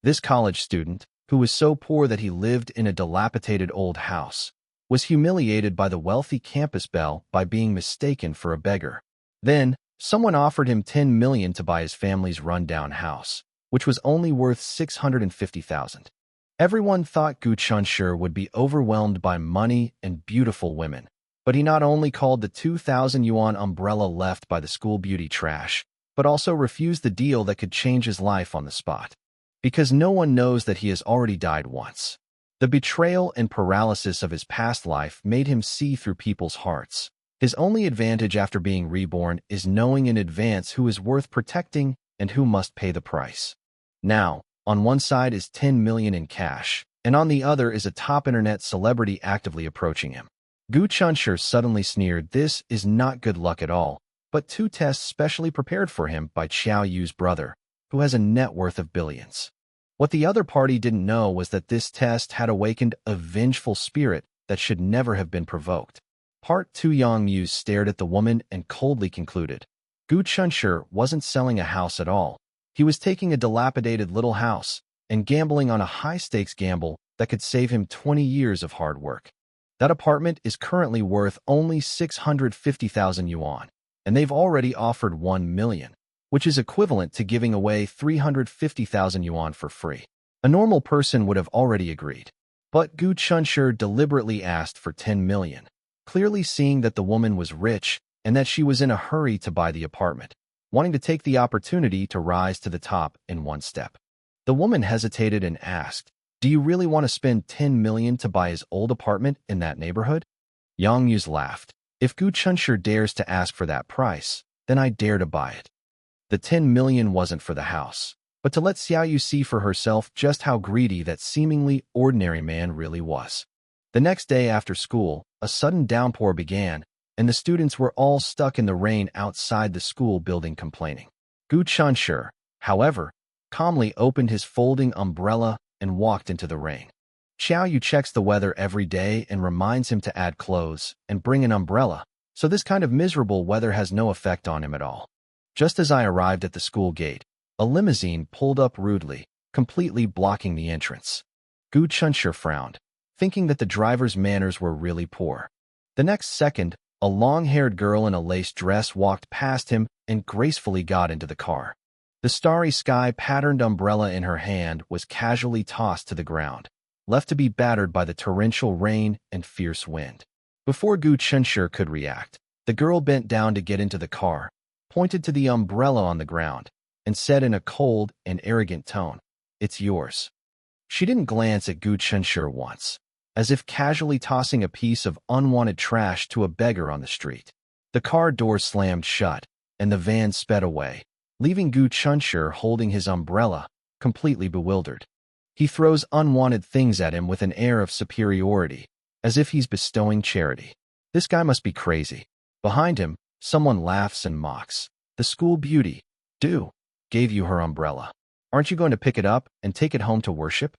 This college student, who was so poor that he lived in a dilapidated old house, was humiliated by the wealthy campus belle by being mistaken for a beggar. Then, someone offered him 10 million to buy his family's rundown house, which was only worth 650,000. Everyone thought Gu Chunshur would be overwhelmed by money and beautiful women, but he not only called the 2,000 yuan umbrella left by the school beauty trash, but also refused the deal that could change his life on the spot. Because no one knows that he has already died once. The betrayal and paralysis of his past life made him see through people's hearts. His only advantage after being reborn is knowing in advance who is worth protecting and who must pay the price. Now, on one side is 10 million in cash, and on the other is a top internet celebrity actively approaching him. Gu Chunshur suddenly sneered, "This is not good luck at all, but two tests specially prepared for him by Xiao Yu's brother, who has a net worth of billions." What the other party didn't know was that this test had awakened a vengeful spirit that should never have been provoked. Part 2. Yang Muse stared at the woman and coldly concluded. Gu Chunshur wasn't selling a house at all. He was taking a dilapidated little house and gambling on a high-stakes gamble that could save him 20 years of hard work. That apartment is currently worth only 650,000 yuan, and they've already offered 1 million, which is equivalent to giving away 350,000 yuan for free. A normal person would have already agreed. But Gu Chunshur deliberately asked for 10 million, clearly seeing that the woman was rich and that she was in a hurry to buy the apartment, wanting to take the opportunity to rise to the top in one step. The woman hesitated and asked, "Do you really want to spend 10 million to buy his old apartment in that neighborhood?" Yang Muse laughed. "If Gu Chunshur dares to ask for that price, then I dare to buy it." The 10 million wasn't for the house, but to let Xiao Yu see for herself just how greedy that seemingly ordinary man really was. The next day after school, a sudden downpour began, and the students were all stuck in the rain outside the school building complaining. Gu Chunshur, however, calmly opened his folding umbrella and walked into the rain. Xiao Yu checks the weather every day and reminds him to add clothes and bring an umbrella, so this kind of miserable weather has no effect on him at all. Just as I arrived at the school gate, a limousine pulled up rudely, completely blocking the entrance. Gu Chunshur frowned, thinking that the driver's manners were really poor. The next second, a long-haired girl in a lace dress walked past him and gracefully got into the car. The starry sky-patterned umbrella in her hand was casually tossed to the ground, left to be battered by the torrential rain and fierce wind. Before Gu Chunshur could react, the girl bent down to get into the car, pointed to the umbrella on the ground, and said in a cold and arrogant tone, "It's yours." She didn't glance at Gu Chunshur once, as if casually tossing a piece of unwanted trash to a beggar on the street. The car door slammed shut, and the van sped away, leaving Gu Chunshur holding his umbrella, completely bewildered. He throws unwanted things at him with an air of superiority, as if he's bestowing charity. This guy must be crazy. Behind him, someone laughs and mocks. "The school beauty, gave you her umbrella. Aren't you going to pick it up and take it home to worship?"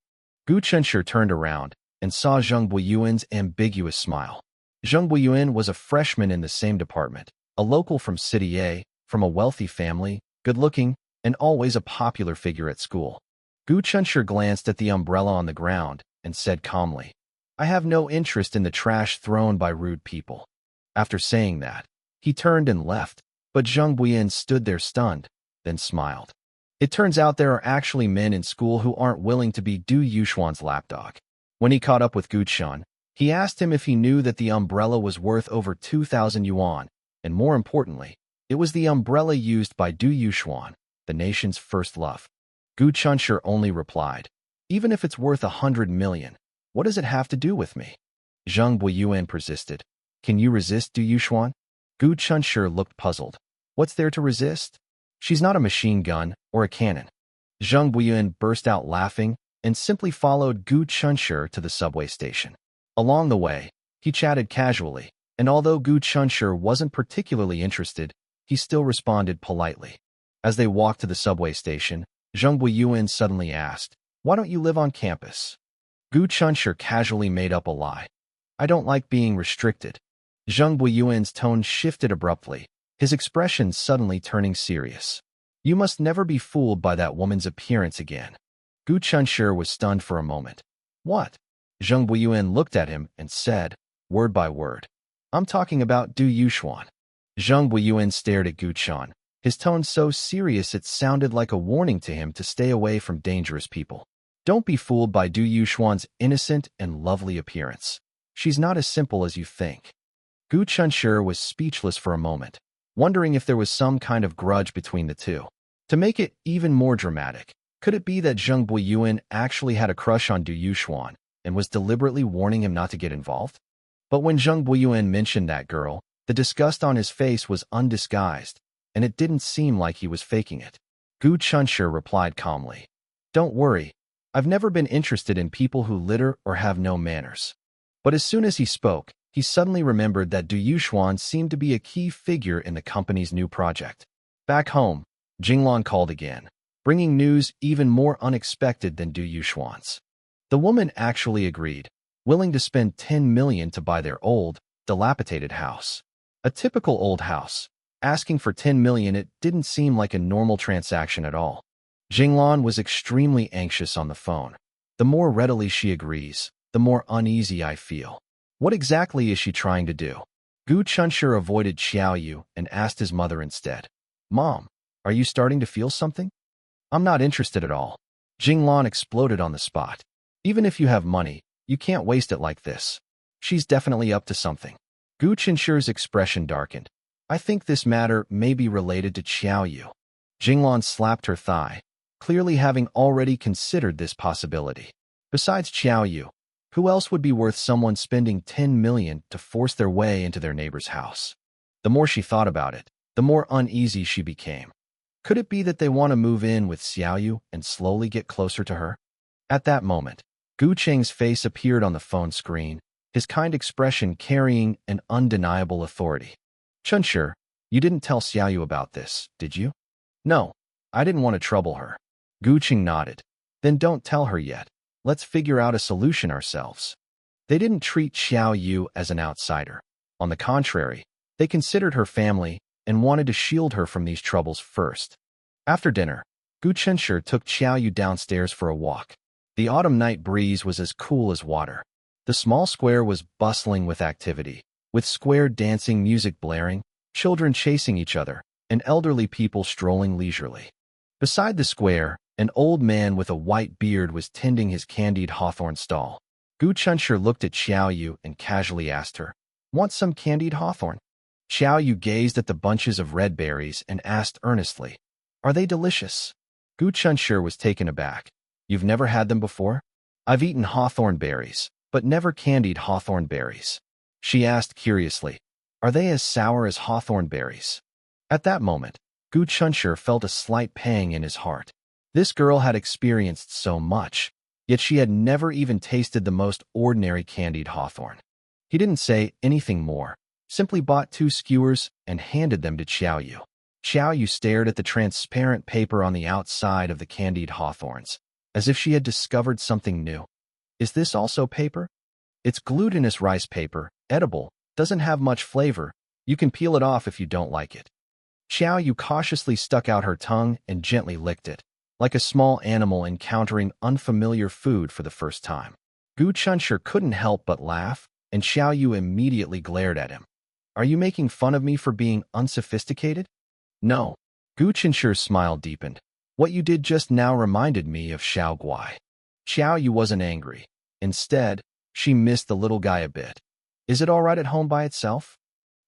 Gu Chunshur turned around and saw Zheng Buiyuan's ambiguous smile. Zheng Buiyuan was a freshman in the same department, a local from City A, from a wealthy family, good-looking, and always a popular figure at school. Gu Chunshur glanced at the umbrella on the ground and said calmly, "I have no interest in the trash thrown by rude people." After saying that, he turned and left, but Zheng Buiyuan stood there stunned, then smiled. It turns out there are actually men in school who aren't willing to be Du Yushuan's lapdog. When he caught up with Gu Chun, he asked him if he knew that the umbrella was worth over 2,000 yuan, and more importantly, it was the umbrella used by Du Yushuan, the nation's first love. Gu Chunshur only replied, "Even if it's worth 100 million, what does it have to do with me?" Zheng Buiyuan persisted, "Can you resist Du Yushuan?" Gu Chunshur looked puzzled. What's there to resist? She's not a machine gun or a cannon. Zheng Buiyuan burst out laughing and simply followed Gu Chunshur to the subway station. Along the way, he chatted casually, and although Gu Chunshur wasn't particularly interested, he still responded politely. As they walked to the subway station, Zheng Buiyuan suddenly asked, "Why don't you live on campus?" Gu Chunshur casually made up a lie. "I don't like being restricted." Zheng Buiyuan's tone shifted abruptly, his expression suddenly turning serious. "You must never be fooled by that woman's appearance again." Gu Chunshi was stunned for a moment. What? Zheng Buiyuan looked at him and said, word by word, I'm talking about Du Yuxuan. Zheng Buiyuan stared at Gu Chun, his tone so serious it sounded like a warning to him to stay away from dangerous people. Don't be fooled by Du Yuxuan's innocent and lovely appearance. She's not as simple as you think. Gu Chunshi was speechless for a moment, wondering if there was some kind of grudge between the two. To make it even more dramatic, could it be that Zheng Buiyuan actually had a crush on Du Yuxuan and was deliberately warning him not to get involved? But when Zheng Buiyuan mentioned that girl, the disgust on his face was undisguised, and it didn't seem like he was faking it. Gu Chunshi replied calmly, Don't worry, I've never been interested in people who litter or have no manners. But as soon as he spoke, he suddenly remembered that Du Yuxuan seemed to be a key figure in the company's new project. Back home, Jinglan called again, bringing news even more unexpected than Du Yuxuan's. The woman actually agreed, willing to spend 10 million to buy their old, dilapidated house. A typical old house. Asking for 10 million, it didn't seem like a normal transaction at all. Jinglan was extremely anxious on the phone. The more readily she agrees, the more uneasy I feel. What exactly is she trying to do? Gu Chunshi avoided Xiao Yu and asked his mother instead. Mom, are you starting to feel something? I'm not interested at all. Jinglan exploded on the spot. Even if you have money, you can't waste it like this. She's definitely up to something. Gu Chunshi's expression darkened. I think this matter may be related to Xiao Yu. Jinglan slapped her thigh, clearly having already considered this possibility. Besides Xiao Yu, who else would be worth someone spending 10 million to force their way into their neighbor's house? The more she thought about it, the more uneasy she became. Could it be that they want to move in with Xiao Yu and slowly get closer to her? At that moment, Gu Cheng's face appeared on the phone screen, his kind expression carrying an undeniable authority. Chunshi, you didn't tell Xiao Yu about this, did you? No, I didn't want to trouble her. Gu Cheng nodded. Then don't tell her yet. Let's figure out a solution ourselves. They didn't treat Xiao Yu as an outsider. On the contrary, they considered her family and wanted to shield her from these troubles first. After dinner, Gu Chunshi took Xiao Yu downstairs for a walk. The autumn night breeze was as cool as water. The small square was bustling with activity, with square dancing music blaring, children chasing each other, and elderly people strolling leisurely. Beside the square, an old man with a white beard was tending his candied hawthorn stall. Gu Chunshi looked at Xiao Yu and casually asked her, Want some candied hawthorn? Xiao Yu gazed at the bunches of red berries and asked earnestly, Are they delicious? Gu Chunshi was taken aback. You've never had them before? I've eaten hawthorn berries, but never candied hawthorn berries. She asked curiously, Are they as sour as hawthorn berries? At that moment, Gu Chunshi felt a slight pang in his heart. This girl had experienced so much, yet she had never even tasted the most ordinary candied hawthorn. He didn't say anything more, simply bought 2 skewers and handed them to Xiao Yu. Xiao Yu stared at the transparent paper on the outside of the candied hawthorns, as if she had discovered something new. Is this also paper? It's glutinous rice paper, edible, doesn't have much flavor. You can peel it off if you don't like it. Xiao Yu cautiously stuck out her tongue and gently licked it, like a small animal encountering unfamiliar food for the first time. Gu Chunshi couldn't help but laugh, and Xiao Yu immediately glared at him. Are you making fun of me for being unsophisticated? No. Gu Chunshi's smile deepened. What you did just now reminded me of Xiao Guai. Xiao Yu wasn't angry. Instead, she missed the little guy a bit. Is it all right at home by itself?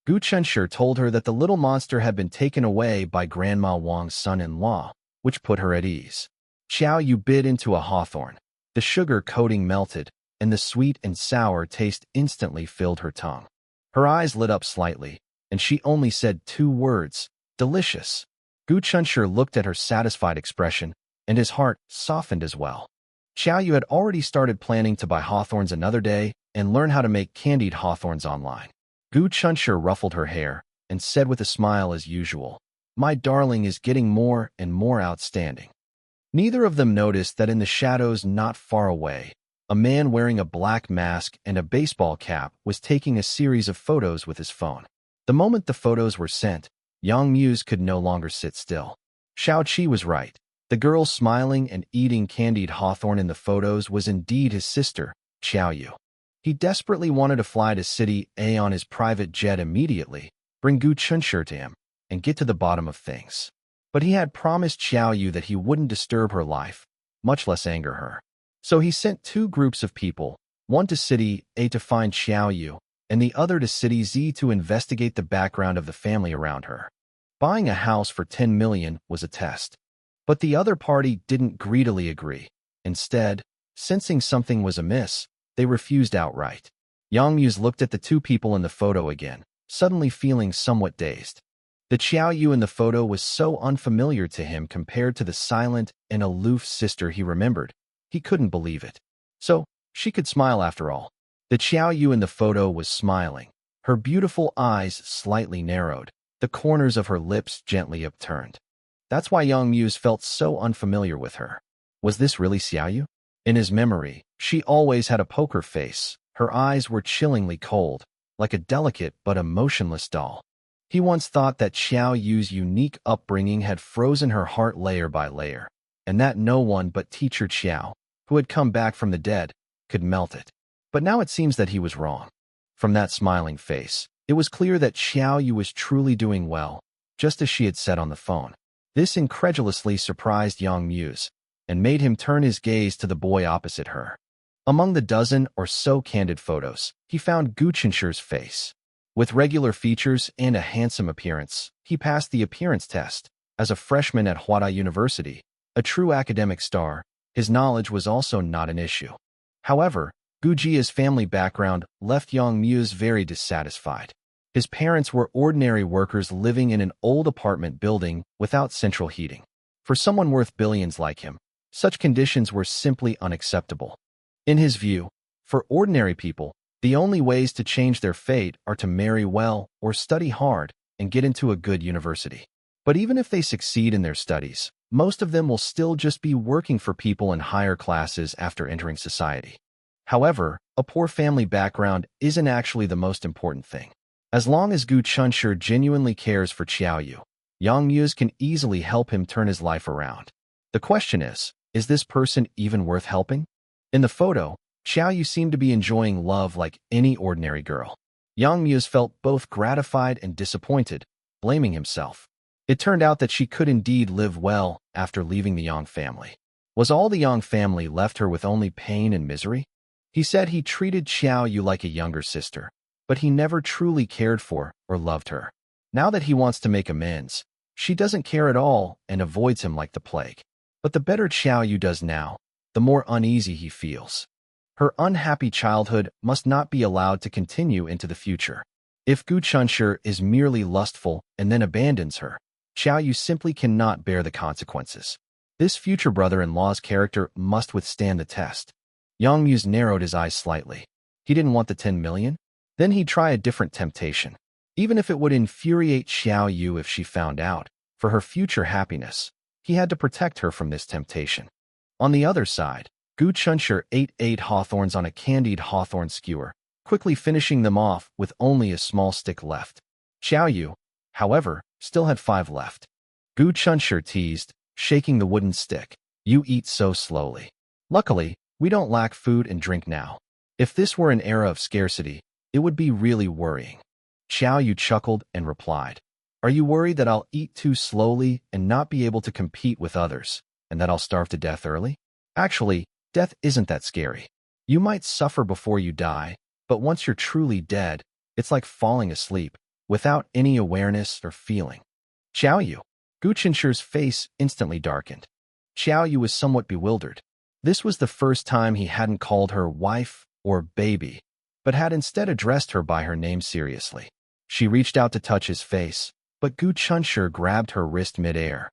Gu Chunshi told her that the little monster had been taken away by Grandma Wang's son-in-law, which put her at ease. Xiao Yu bit into a hawthorn. The sugar coating melted, and the sweet and sour taste instantly filled her tongue. Her eyes lit up slightly, and she only said 2 words, delicious. Gu Chunshi looked at her satisfied expression, and his heart softened as well. Xiao Yu had already started planning to buy hawthorns another day and learn how to make candied hawthorns online. Gu Chunshi ruffled her hair and said with a smile as usual, My darling is getting more and more outstanding. Neither of them noticed that in the shadows not far away, a man wearing a black mask and a baseball cap was taking a series of photos with his phone. The moment the photos were sent, Yang Muse could no longer sit still. Xiao Qi was right. The girl smiling and eating candied hawthorn in the photos was indeed his sister, Xiaoyu. He desperately wanted to fly to City A on his private jet immediately, bring Gu Chunshur to him, and get to the bottom of things. But he had promised Xiaoyu that he wouldn't disturb her life, much less anger her. So he sent two groups of people, one to City A to find Xiaoyu, and the other to City Z to investigate the background of the family around her. Buying a house for 10 million was a test. But the other party didn't greedily agree. Instead, sensing something was amiss, they refused outright. Yang Muse looked at the two people in the photo again, suddenly feeling somewhat dazed. The Xiaoyu in the photo was so unfamiliar to him compared to the silent and aloof sister he remembered. He couldn't believe it. So, she could smile after all. The Xiaoyu in the photo was smiling, her beautiful eyes slightly narrowed, the corners of her lips gently upturned. That's why Yang Muse felt so unfamiliar with her. Was this really Xiaoyu? In his memory, she always had a poker face. Her eyes were chillingly cold, like a delicate but emotionless doll. He once thought that Xiaoyu's unique upbringing had frozen her heart layer by layer, and that no one but teacher Xiao, who had come back from the dead, could melt it. But now it seems that he was wrong. From that smiling face, it was clear that Xiaoyu was truly doing well, just as she had said on the phone. This incredulously surprised Yang Muse, and made him turn his gaze to the boy opposite her. Among the dozen or so candid photos, he found Gu Chunshur's face. With regular features and a handsome appearance, he passed the appearance test. As a freshman at Huada University, a true academic star, his knowledge was also not an issue. However, Gu Jia's family background left Yang Muse very dissatisfied. His parents were ordinary workers living in an old apartment building without central heating. For someone worth billions like him, such conditions were simply unacceptable. In his view, for ordinary people, the only ways to change their fate are to marry well or study hard and get into a good university. But even if they succeed in their studies, most of them will still just be working for people in higher classes after entering society. However, a poor family background isn't actually the most important thing. As long as Gu Chunshur genuinely cares for Xiaoyu, Yang Muse can easily help him turn his life around. The question is this person even worth helping? In the photo, Xiaoyu seemed to be enjoying love like any ordinary girl. Yang Muse felt both gratified and disappointed, blaming himself. It turned out that she could indeed live well after leaving the Yang family. Was all the Yang family left her with only pain and misery? He said he treated Xiaoyu like a younger sister, but he never truly cared for or loved her. Now that he wants to make amends, she doesn't care at all and avoids him like the plague. But the better Xiaoyu does now, the more uneasy he feels. Her unhappy childhood must not be allowed to continue into the future. If Gu Chunshur is merely lustful and then abandons her, Xiaoyu simply cannot bear the consequences. This future brother-in-law's character must withstand the test. Yang Muse narrowed his eyes slightly. He didn't want the 10 million? Then he'd try a different temptation. Even if it would infuriate Xiaoyu if she found out, for her future happiness, he had to protect her from this temptation. On the other side, Gu Chunshur ate 8 hawthorns on a candied hawthorn skewer, quickly finishing them off with only a small stick left. Xiaoyu, however, still had 5 left. Gu Chunshur teased, shaking the wooden stick. You eat so slowly. Luckily, we don't lack food and drink now. If this were an era of scarcity, it would be really worrying. Xiaoyu chuckled and replied, Are you worried that I'll eat too slowly and not be able to compete with others, and that I'll starve to death early? Actually, death isn't that scary. You might suffer before you die, but once you're truly dead, it's like falling asleep, without any awareness or feeling. Xiaoyu. Gu Chunshur's face instantly darkened. Xiaoyu was somewhat bewildered. This was the first time he hadn't called her wife or baby, but had instead addressed her by her name seriously. She reached out to touch his face, but Gu Chunshur grabbed her wrist mid-air.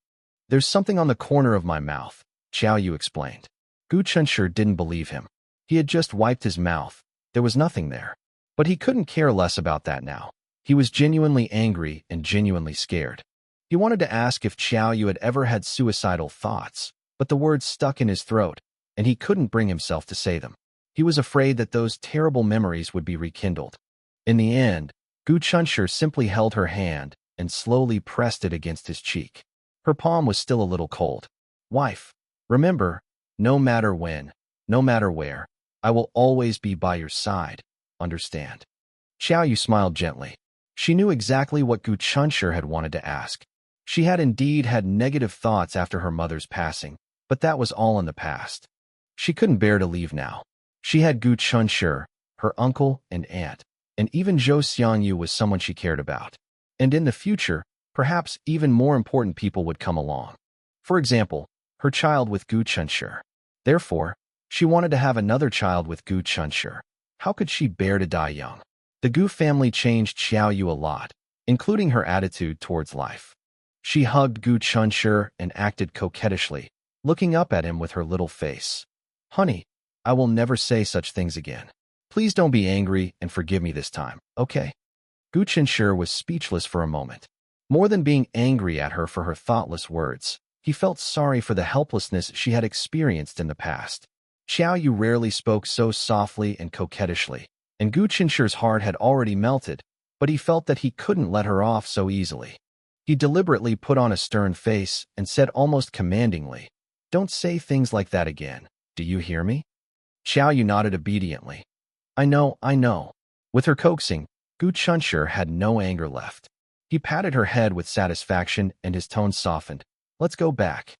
There's something on the corner of my mouth, Xiaoyu explained. Gu Chunshur didn't believe him. He had just wiped his mouth. There was nothing there. But he couldn't care less about that now. He was genuinely angry and genuinely scared. He wanted to ask if Xiaoyu had ever had suicidal thoughts, but the words stuck in his throat, and he couldn't bring himself to say them. He was afraid that those terrible memories would be rekindled. In the end, Gu Chunshur simply held her hand and slowly pressed it against his cheek. Her palm was still a little cold. Wife, remember, no matter when, no matter where, I will always be by your side. Understand? Xiao Yu smiled gently. She knew exactly what Gu Chunshur had wanted to ask. She had indeed had negative thoughts after her mother's passing, but that was all in the past. She couldn't bear to leave now. She had Gu Chunshur, her uncle and aunt, and even Zhou Xiangyu was someone she cared about. And in the future, perhaps even more important people would come along. For example, her child with Gu Chunshur. Therefore, she wanted to have another child with Gu Chunshur. How could she bear to die young? The Gu family changed Xiao Yu a lot, including her attitude towards life. She hugged Gu Chunshur and acted coquettishly, looking up at him with her little face. Honey, I will never say such things again. Please don't be angry and forgive me this time, okay? Gu Chunshur was speechless for a moment. More than being angry at her for her thoughtless words, he felt sorry for the helplessness she had experienced in the past. Xiao Yu rarely spoke so softly and coquettishly, and Gu Chunshur's heart had already melted, but he felt that he couldn't let her off so easily. He deliberately put on a stern face and said almost commandingly, "Don't say things like that again. Do you hear me?" Xiao Yu nodded obediently. I know. With her coaxing, Gu Chunshur had no anger left. He patted her head with satisfaction and his tone softened. Let's go back.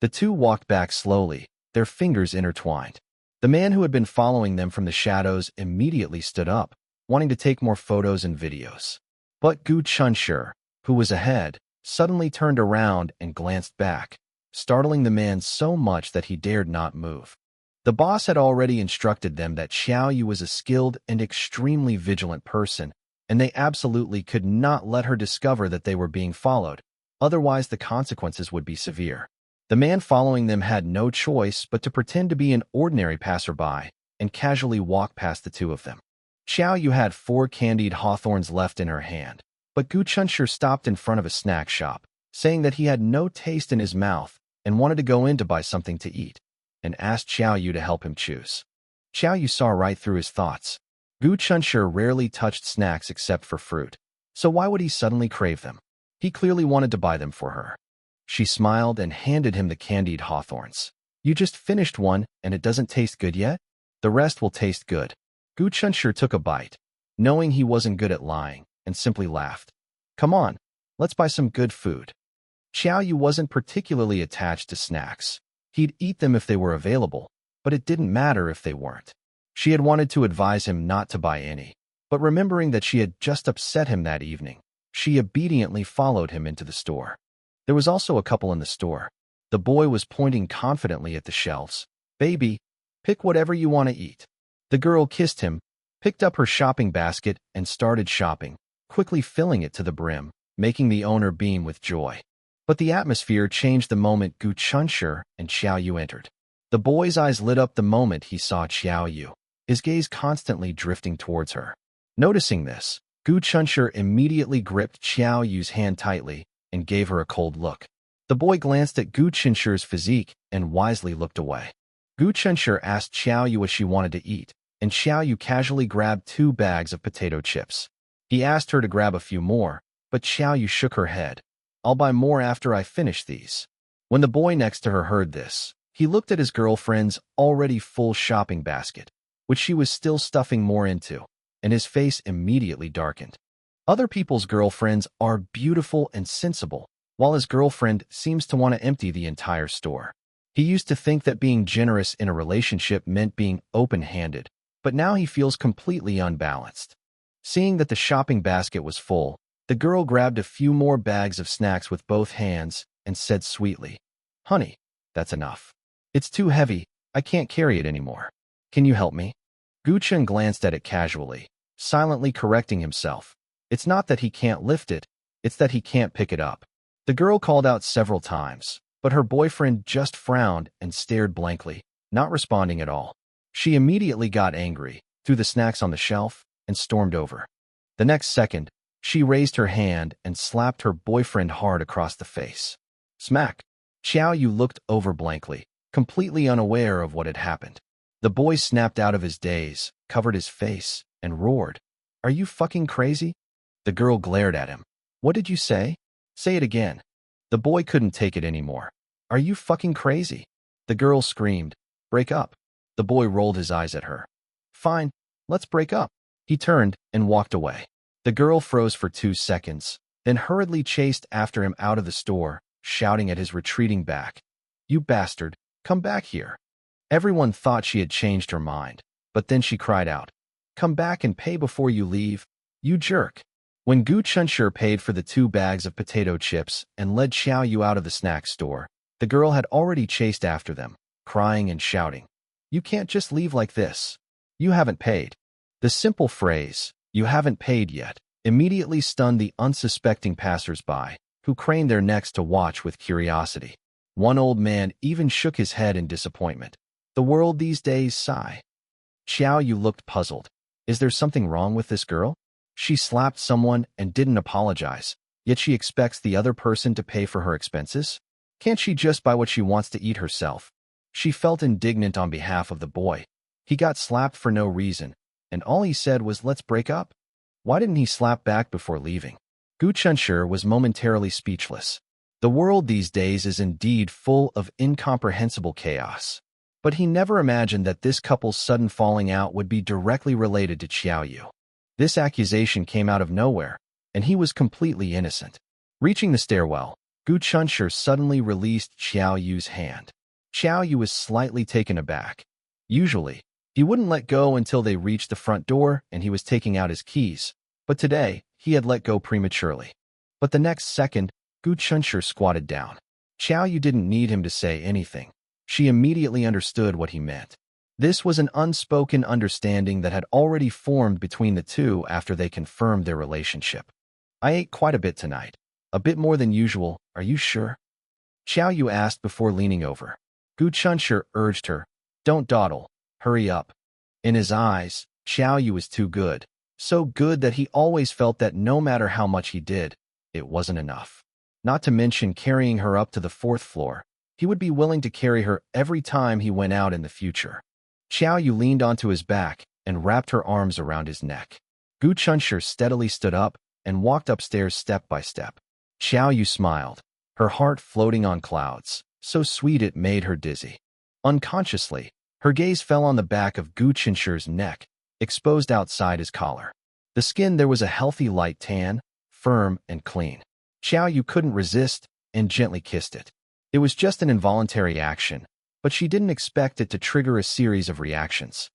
The two walked back slowly, their fingers intertwined. The man who had been following them from the shadows immediately stood up, wanting to take more photos and videos. But Gu Chunshur, who was ahead, suddenly turned around and glanced back, startling the man so much that he dared not move. The boss had already instructed them that Xiao Yu was a skilled and extremely vigilant person, and they absolutely could not let her discover that they were being followed, otherwise the consequences would be severe. The man following them had no choice but to pretend to be an ordinary passerby and casually walk past the two of them. Xiao Yu had 4 candied hawthorns left in her hand, but Gu Chunshur stopped in front of a snack shop, saying that he had no taste in his mouth and wanted to go in to buy something to eat, and asked Xiao Yu to help him choose. Xiao Yu saw right through his thoughts. Gu Chunshur rarely touched snacks except for fruit, so why would he suddenly crave them? He clearly wanted to buy them for her. She smiled and handed him the candied hawthorns. You just finished one and it doesn't taste good yet? The rest will taste good. Gu Chunshur took a bite, knowing he wasn't good at lying, and simply laughed. Come on, let's buy some good food. Xiao Yu wasn't particularly attached to snacks. He'd eat them if they were available, but it didn't matter if they weren't. She had wanted to advise him not to buy any, but remembering that she had just upset him that evening, she obediently followed him into the store. There was also a couple in the store. The boy was pointing confidently at the shelves. Baby, pick whatever you want to eat. The girl kissed him, picked up her shopping basket, and started shopping, quickly filling it to the brim, making the owner beam with joy. But the atmosphere changed the moment Gu Chunshur and Xiao Yu entered. The boy's eyes lit up the moment he saw Xiao Yu, his gaze constantly drifting towards her. Noticing this, Gu Chunshur immediately gripped Xiao Yu's hand tightly and gave her a cold look. The boy glanced at Gu Chunshur's physique and wisely looked away. Gu Chunshur asked Xiao Yu what she wanted to eat, and Xiao Yu casually grabbed 2 bags of potato chips. He asked her to grab a few more, but Xiao Yu shook her head. I'll buy more after I finish these. When the boy next to her heard this, he looked at his girlfriend's already full shopping basket, which she was still stuffing more into, and his face immediately darkened. Other people's girlfriends are beautiful and sensible, while his girlfriend seems to want to empty the entire store. He used to think that being generous in a relationship meant being open-handed, but now he feels completely unbalanced. Seeing that the shopping basket was full, the girl grabbed a few more bags of snacks with both hands and said sweetly, Honey, that's enough. It's too heavy, I can't carry it anymore. Can you help me? Gu Chun glanced at it casually, silently correcting himself. It's not that he can't lift it, it's that he can't pick it up. The girl called out several times, but her boyfriend just frowned and stared blankly, not responding at all. She immediately got angry, threw the snacks on the shelf, and stormed over. The next second, she raised her hand and slapped her boyfriend hard across the face. Smack! Xiao Yu looked over blankly, completely unaware of what had happened. The boy snapped out of his daze, covered his face, and roared. Are you fucking crazy? The girl glared at him. What did you say? Say it again. The boy couldn't take it anymore. Are you fucking crazy? The girl screamed. Break up. The boy rolled his eyes at her. Fine, let's break up. He turned and walked away. The girl froze for 2 seconds, then hurriedly chased after him out of the store, shouting at his retreating back. You bastard, come back here. Everyone thought she had changed her mind, but then she cried out. Come back and pay before you leave, you jerk. When Gu Chunshur paid for the 2 bags of potato chips and led Xiao Yu out of the snack store, the girl had already chased after them, crying and shouting. You can't just leave like this. You haven't paid. The simple phrase, you haven't paid yet, immediately stunned the unsuspecting passers-by, who craned their necks to watch with curiosity. One old man even shook his head in disappointment. The world these days, sigh. Xiao Yu looked puzzled. Is there something wrong with this girl? She slapped someone and didn't apologize, yet she expects the other person to pay for her expenses? Can't she just buy what she wants to eat herself? She felt indignant on behalf of the boy. He got slapped for no reason, and all he said was, let's break up. Why didn't he slap back before leaving? Gu Chunshur was momentarily speechless. The world these days is indeed full of incomprehensible chaos. But he never imagined that this couple's sudden falling out would be directly related to Xiao Yu. This accusation came out of nowhere, and he was completely innocent. Reaching the stairwell, Gu Chunshur suddenly released Xiao Yu's hand. Xiao Yu was slightly taken aback. Usually, he wouldn't let go until they reached the front door and he was taking out his keys, but today, he had let go prematurely. But the next second, Gu Chunshur squatted down. Xiao Yu didn't need him to say anything. She immediately understood what he meant. This was an unspoken understanding that had already formed between the two after they confirmed their relationship. I ate quite a bit tonight. A bit more than usual, are you sure? Xiao Yu asked before leaning over. Gu Chunshur urged her. Don't dawdle. Hurry up. In his eyes, Xiao Yu was too good. So good that he always felt that no matter how much he did, it wasn't enough. Not to mention carrying her up to the 4th floor. He would be willing to carry her every time he went out in the future. Xiao Yu leaned onto his back and wrapped her arms around his neck. Gu Chunshur steadily stood up and walked upstairs step by step. Xiao Yu smiled, her heart floating on clouds, so sweet it made her dizzy. Unconsciously, her gaze fell on the back of Gu Chunshur's neck, exposed outside his collar. The skin there was a healthy light tan, firm and clean. Xiao Yu couldn't resist and gently kissed it. It was just an involuntary action, but she didn't expect it to trigger a series of reactions.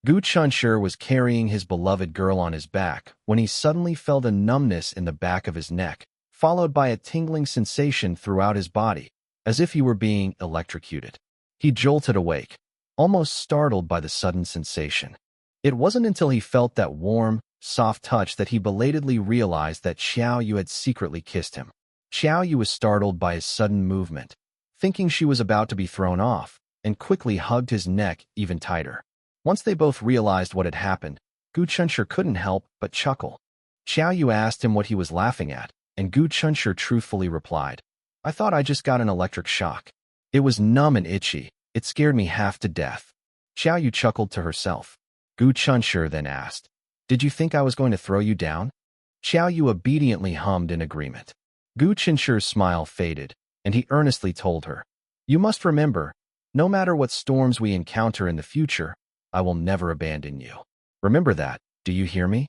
Gu Chunshur was carrying his beloved girl on his back when he suddenly felt a numbness in the back of his neck, followed by a tingling sensation throughout his body, as if he were being electrocuted. He jolted awake, almost startled by the sudden sensation. It wasn't until he felt that warm, soft touch that he belatedly realized that Xiao Yu had secretly kissed him. Xiao Yu was startled by his sudden movement, thinking she was about to be thrown off, and quickly hugged his neck even tighter. Once they both realized what had happened, Gu Chunshur couldn't help but chuckle. Xiao Yu asked him what he was laughing at, and Gu Chunshur truthfully replied, I thought I just got an electric shock. It was numb and itchy. It scared me half to death. Xiao Yu chuckled to herself. Gu Chunshur then asked, Did you think I was going to throw you down? Xiao Yu obediently hummed in agreement. Gu Chunshur's smile faded, and he earnestly told her, You must remember, no matter what storms we encounter in the future, I will never abandon you. Remember that, do you hear me?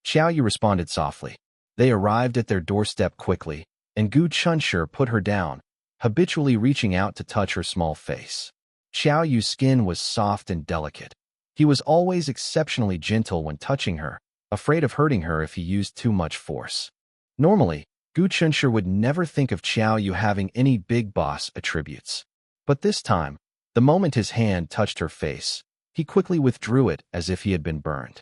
Xiao Yu responded softly. They arrived at their doorstep quickly, and Gu Chunshur put her down, habitually reaching out to touch her small face. Xiao Yu's skin was soft and delicate. He was always exceptionally gentle when touching her, afraid of hurting her if he used too much force. Normally, Gu Chunshur would never think of Xiao Yu having any big boss attributes. But this time, the moment his hand touched her face, he quickly withdrew it as if he had been burned.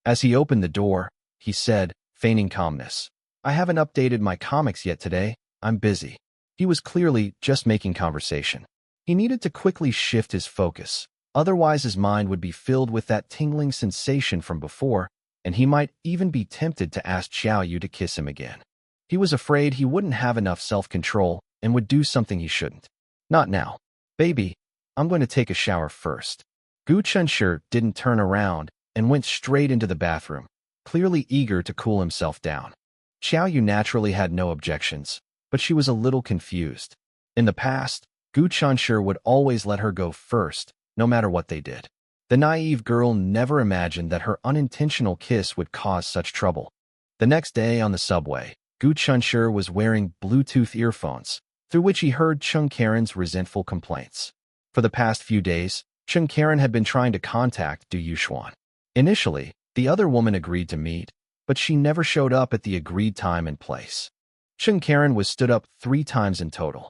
As he opened the door, he said, feigning calmness, I haven't updated my comics yet today, I'm busy. He was clearly just making conversation. He needed to quickly shift his focus, otherwise his mind would be filled with that tingling sensation from before, and he might even be tempted to ask Xiao Yu to kiss him again. He was afraid he wouldn't have enough self-control and would do something he shouldn't. Not now. Baby, I'm going to take a shower first. Gu Chunshur didn't turn around and went straight into the bathroom, clearly eager to cool himself down. Xiao Yu naturally had no objections, but she was a little confused. In the past, Gu Chunshur would always let her go first, no matter what they did. The naive girl never imagined that her unintentional kiss would cause such trouble. The next day on the subway, Gu Chunshur was wearing Bluetooth earphones, through which he heard Chung Karen's resentful complaints. For the past few days, Chung Karen had been trying to contact Du Yuxuan. Initially, the other woman agreed to meet, but she never showed up at the agreed time and place. Chung Karen was stood up 3 times in total.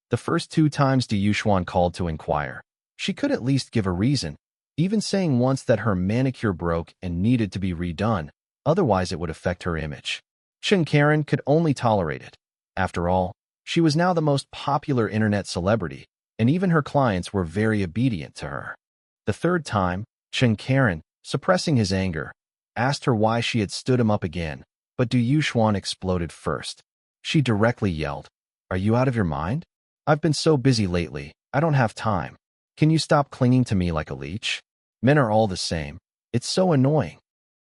The first 2 times Du Yuxuan called to inquire, she could at least give a reason, even saying once that her manicure broke and needed to be redone, otherwise it would affect her image. Chung Karen could only tolerate it. After all, she was now the most popular internet celebrity, and even her clients were very obedient to her. The third time, Chung Karen, suppressing his anger, asked her why she had stood him up again, but Du Yuxuan exploded first. She directly yelled, "Are you out of your mind? I've been so busy lately, I don't have time. Can you stop clinging to me like a leech? Men are all the same. It's so annoying."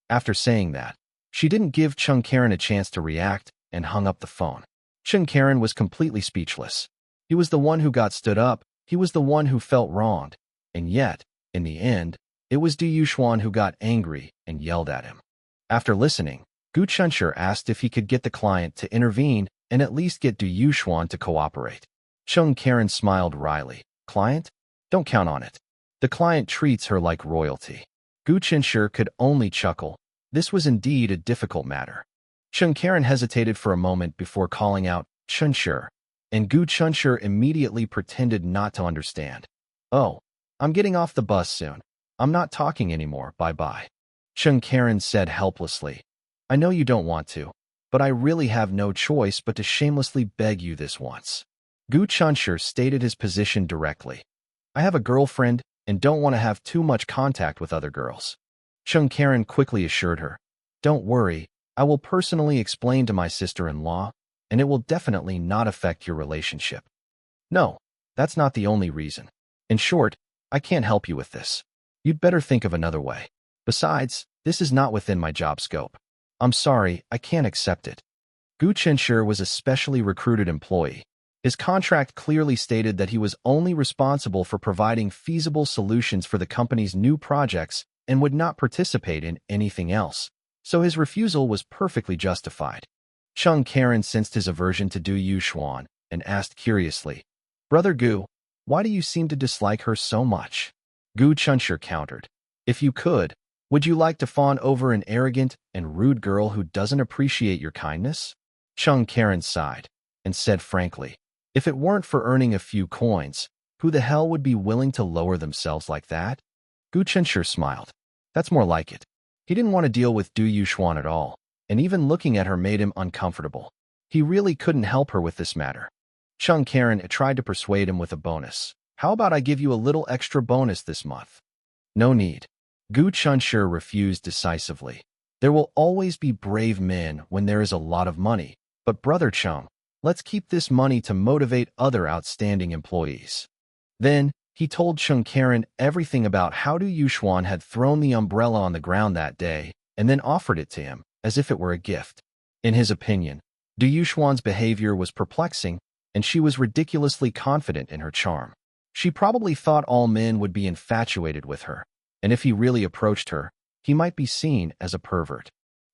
After saying that, she didn't give Chung Karen a chance to react and hung up the phone. Chung Karen was completely speechless. He was the one who got stood up, he was the one who felt wronged, and yet, in the end, it was Du Yuxuan who got angry and yelled at him. After listening, Gu Chunshur asked if he could get the client to intervene and at least get Du Yuxuan to cooperate. Chung Karen smiled wryly. "Client? Don't count on it. The client treats her like royalty." Gu Chunshur could only chuckle. This was indeed a difficult matter. Chung Karen hesitated for a moment before calling out, "Chunshur," and Gu Chunshur immediately pretended not to understand. "Oh, I'm getting off the bus soon. I'm not talking anymore, bye-bye." Chung Karen said helplessly, "I know you don't want to, but I really have no choice but to shamelessly beg you this once." Gu Chunshur stated his position directly. "I have a girlfriend and don't want to have too much contact with other girls." Chung Karen quickly assured her, "Don't worry, I will personally explain to my sister-in-law, and it will definitely not affect your relationship." "No, that's not the only reason. In short, I can't help you with this. You'd better think of another way. Besides, this is not within my job scope. I'm sorry, I can't accept it." Gu Chunshur was a specially recruited employee. His contract clearly stated that he was only responsible for providing feasible solutions for the company's new projects and would not participate in anything else, so his refusal was perfectly justified. Chung Karen sensed his aversion to Du Yuxuan and asked curiously, "Brother Gu, why do you seem to dislike her so much?" Gu Chunshur countered, "If you could, would you like to fawn over an arrogant and rude girl who doesn't appreciate your kindness?" Chung Karen sighed and said frankly, "If it weren't for earning a few coins, who the hell would be willing to lower themselves like that?" Gu Chunshur smiled. That's more like it. He didn't want to deal with Du Yuxuan at all, and even looking at her made him uncomfortable. He really couldn't help her with this matter. Chung Karen tried to persuade him with a bonus. "How about I give you a little extra bonus this month?" "No need." Gu Chunshur refused decisively. "There will always be brave men when there is a lot of money, but Brother Chung, let's keep this money to motivate other outstanding employees." Then, he told Chung Karen everything about how Du Yuxuan had thrown the umbrella on the ground that day and then offered it to him, as if it were a gift. In his opinion, Du Yuxuan's behavior was perplexing, and she was ridiculously confident in her charm. She probably thought all men would be infatuated with her, and if he really approached her, he might be seen as a pervert.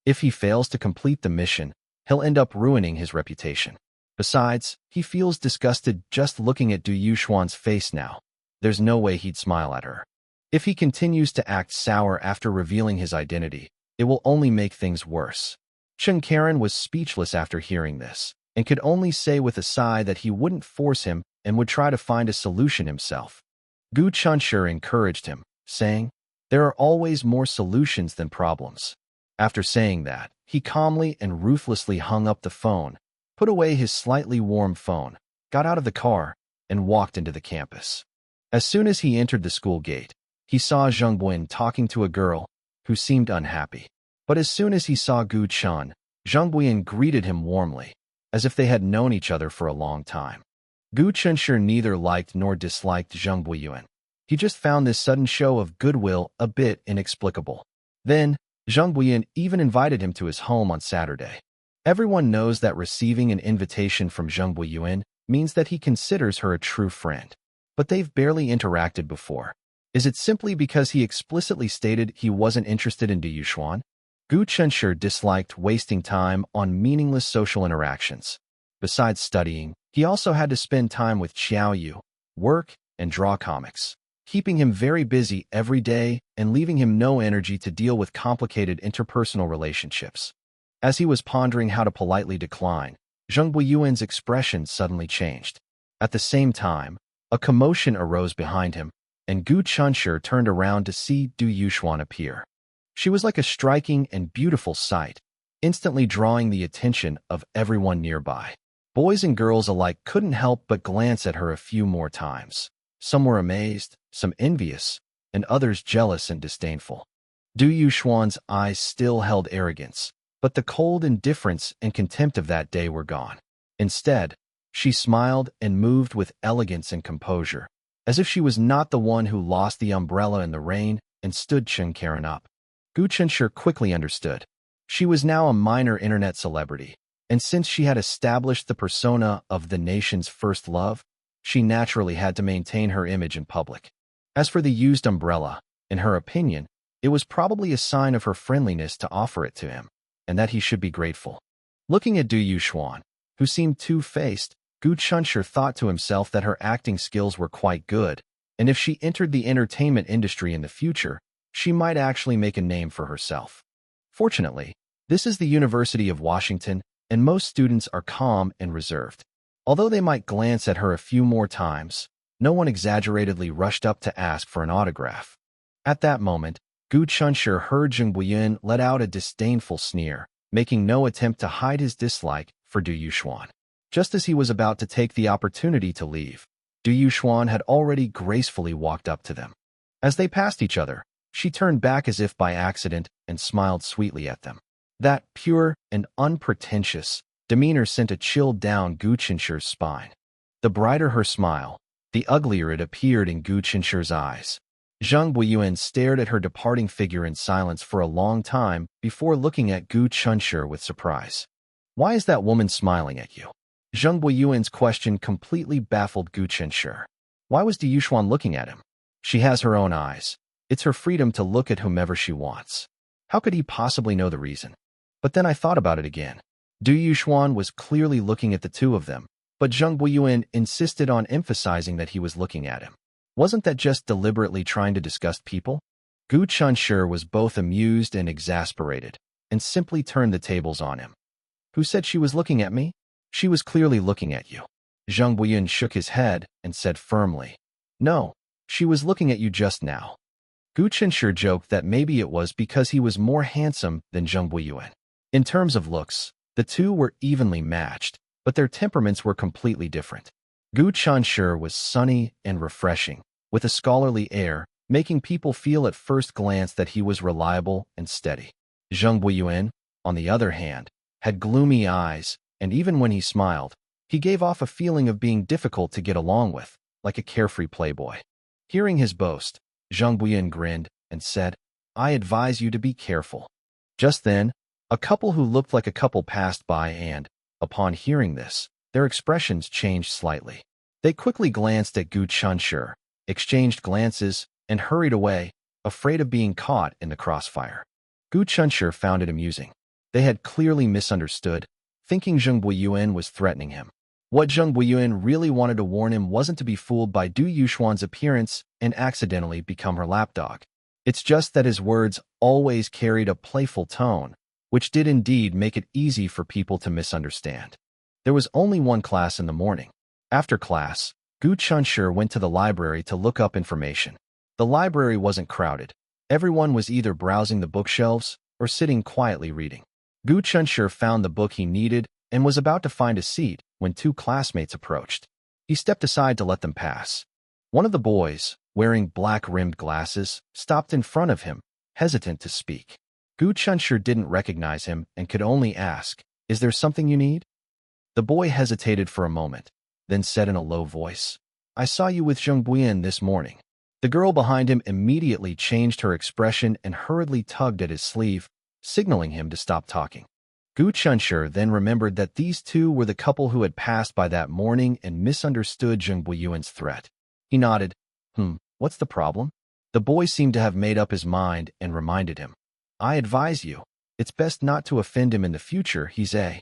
If he fails to complete the mission, he'll end up ruining his reputation. Besides, he feels disgusted just looking at Du Yuxuan's face now. There's no way he'd smile at her. If he continues to act sour after revealing his identity, it will only make things worse. Chung Karen was speechless after hearing this, and could only say with a sigh that he wouldn't force him and would try to find a solution himself. Gu Chunshur encouraged him, saying, "There are always more solutions than problems." After saying that, he calmly and ruthlessly hung up the phone, put away his slightly warm phone, got out of the car, and walked into the campus. As soon as he entered the school gate, he saw Zheng Buin talking to a girl who seemed unhappy. But as soon as he saw Gu Chun, Zheng Buin greeted him warmly, as if they had known each other for a long time. Gu Chunshur neither liked nor disliked Zheng Buin. He just found this sudden show of goodwill a bit inexplicable. Then, Zheng Buin even invited him to his home on Saturday. Everyone knows that receiving an invitation from Zheng Buin means that he considers her a true friend. but they've barely interacted before. Is it simply because he explicitly stated he wasn't interested in Du Yuxuan? Gu Chunshi disliked wasting time on meaningless social interactions. Besides studying, he also had to spend time with Xiao Yu, work, and draw comics, keeping him very busy every day and leaving him no energy to deal with complicated interpersonal relationships. As he was pondering how to politely decline, Zheng Buiyuan's expression suddenly changed. At the same time, a commotion arose behind him, and Gu Chunshi turned around to see Du Yuxuan appear. She was like a striking and beautiful sight, instantly drawing the attention of everyone nearby. Boys and girls alike couldn't help but glance at her a few more times. Some were amazed, some envious, and others jealous and disdainful. Du Yuxuan's eyes still held arrogance, but the cold indifference and contempt of that day were gone. Instead, she smiled and moved with elegance and composure, as if she was not the one who lost the umbrella in the rain and stood Chen Karen up. Gu Chunshi quickly understood. She was now a minor internet celebrity, and since she had established the persona of the nation's first love, she naturally had to maintain her image in public. As for the used umbrella, in her opinion, it was probably a sign of her friendliness to offer it to him, and that he should be grateful. Looking at Du Yuxuan, who seemed two-faced, Gu Chunshi thought to himself that her acting skills were quite good, and if she entered the entertainment industry in the future, she might actually make a name for herself. Fortunately, this is the University of Washington, and most students are calm and reserved. Although they might glance at her a few more times, no one exaggeratedly rushed up to ask for an autograph. At that moment, Gu Chunshi heard Zheng Buiyuan let out a disdainful sneer, making no attempt to hide his dislike for Du Yuxuan. Just as he was about to take the opportunity to leave, Du Yuxuan had already gracefully walked up to them. As they passed each other, she turned back as if by accident and smiled sweetly at them. That pure and unpretentious demeanor sent a chill down Gu Chunshi's spine. The brighter her smile, the uglier it appeared in Gu Chunshi's eyes. Zheng Buiyuan stared at her departing figure in silence for a long time before looking at Gu Chunshi with surprise. "Why is that woman smiling at you?" Zheng Buiyuan's question completely baffled Gu Chunshi. Why was Du Yuxuan looking at him? She has her own eyes. It's her freedom to look at whomever she wants. How could he possibly know the reason? But then I thought about it again. Du Yuxuan was clearly looking at the two of them, but Zheng Buiyuan insisted on emphasizing that he was looking at him. Wasn't that just deliberately trying to disgust people? Gu Chunshi was both amused and exasperated, and simply turned the tables on him. "Who said she was looking at me? She was clearly looking at you." Zheng Buiyuan shook his head and said firmly, "No, she was looking at you just now." Gu Chunshi joked that maybe it was because he was more handsome than Zheng Buiyuan. In terms of looks, the two were evenly matched, but their temperaments were completely different. Gu Chunshi was sunny and refreshing, with a scholarly air, making people feel at first glance that he was reliable and steady. Zheng Buiyuan, on the other hand, had gloomy eyes, and even when he smiled, he gave off a feeling of being difficult to get along with, like a carefree playboy. Hearing his boast, Zheng Buiyuan grinned and said, "I advise you to be careful." Just then, a couple who looked like a couple passed by and, upon hearing this, their expressions changed slightly. They quickly glanced at Gu Chunshi, exchanged glances, and hurried away, afraid of being caught in the crossfire. Gu Chunshi found it amusing. They had clearly misunderstood, thinking Zheng Buiyuan was threatening him. What Zheng Buiyuan really wanted to warn him wasn't to be fooled by Du Yuxuan's appearance and accidentally become her lapdog. It's just that his words always carried a playful tone, which did indeed make it easy for people to misunderstand. There was only one class in the morning. After class, Gu Chunshi went to the library to look up information. The library wasn't crowded. Everyone was either browsing the bookshelves or sitting quietly reading. Gu Chunshi found the book he needed and was about to find a seat when two classmates approached. He stepped aside to let them pass. One of the boys, wearing black-rimmed glasses, stopped in front of him, hesitant to speak. Gu Chunshi didn't recognize him and could only ask, "Is there something you need?" The boy hesitated for a moment, then said in a low voice, "I saw you with Zheng Buiyuan this morning." The girl behind him immediately changed her expression and hurriedly tugged at his sleeve, signaling him to stop talking. Gu Chunshi then remembered that these two were the couple who had passed by that morning and misunderstood Zheng Buiyuan's threat. He nodded. What's the problem? The boy seemed to have made up his mind and reminded him. I advise you. It's best not to offend him in the future, he's a.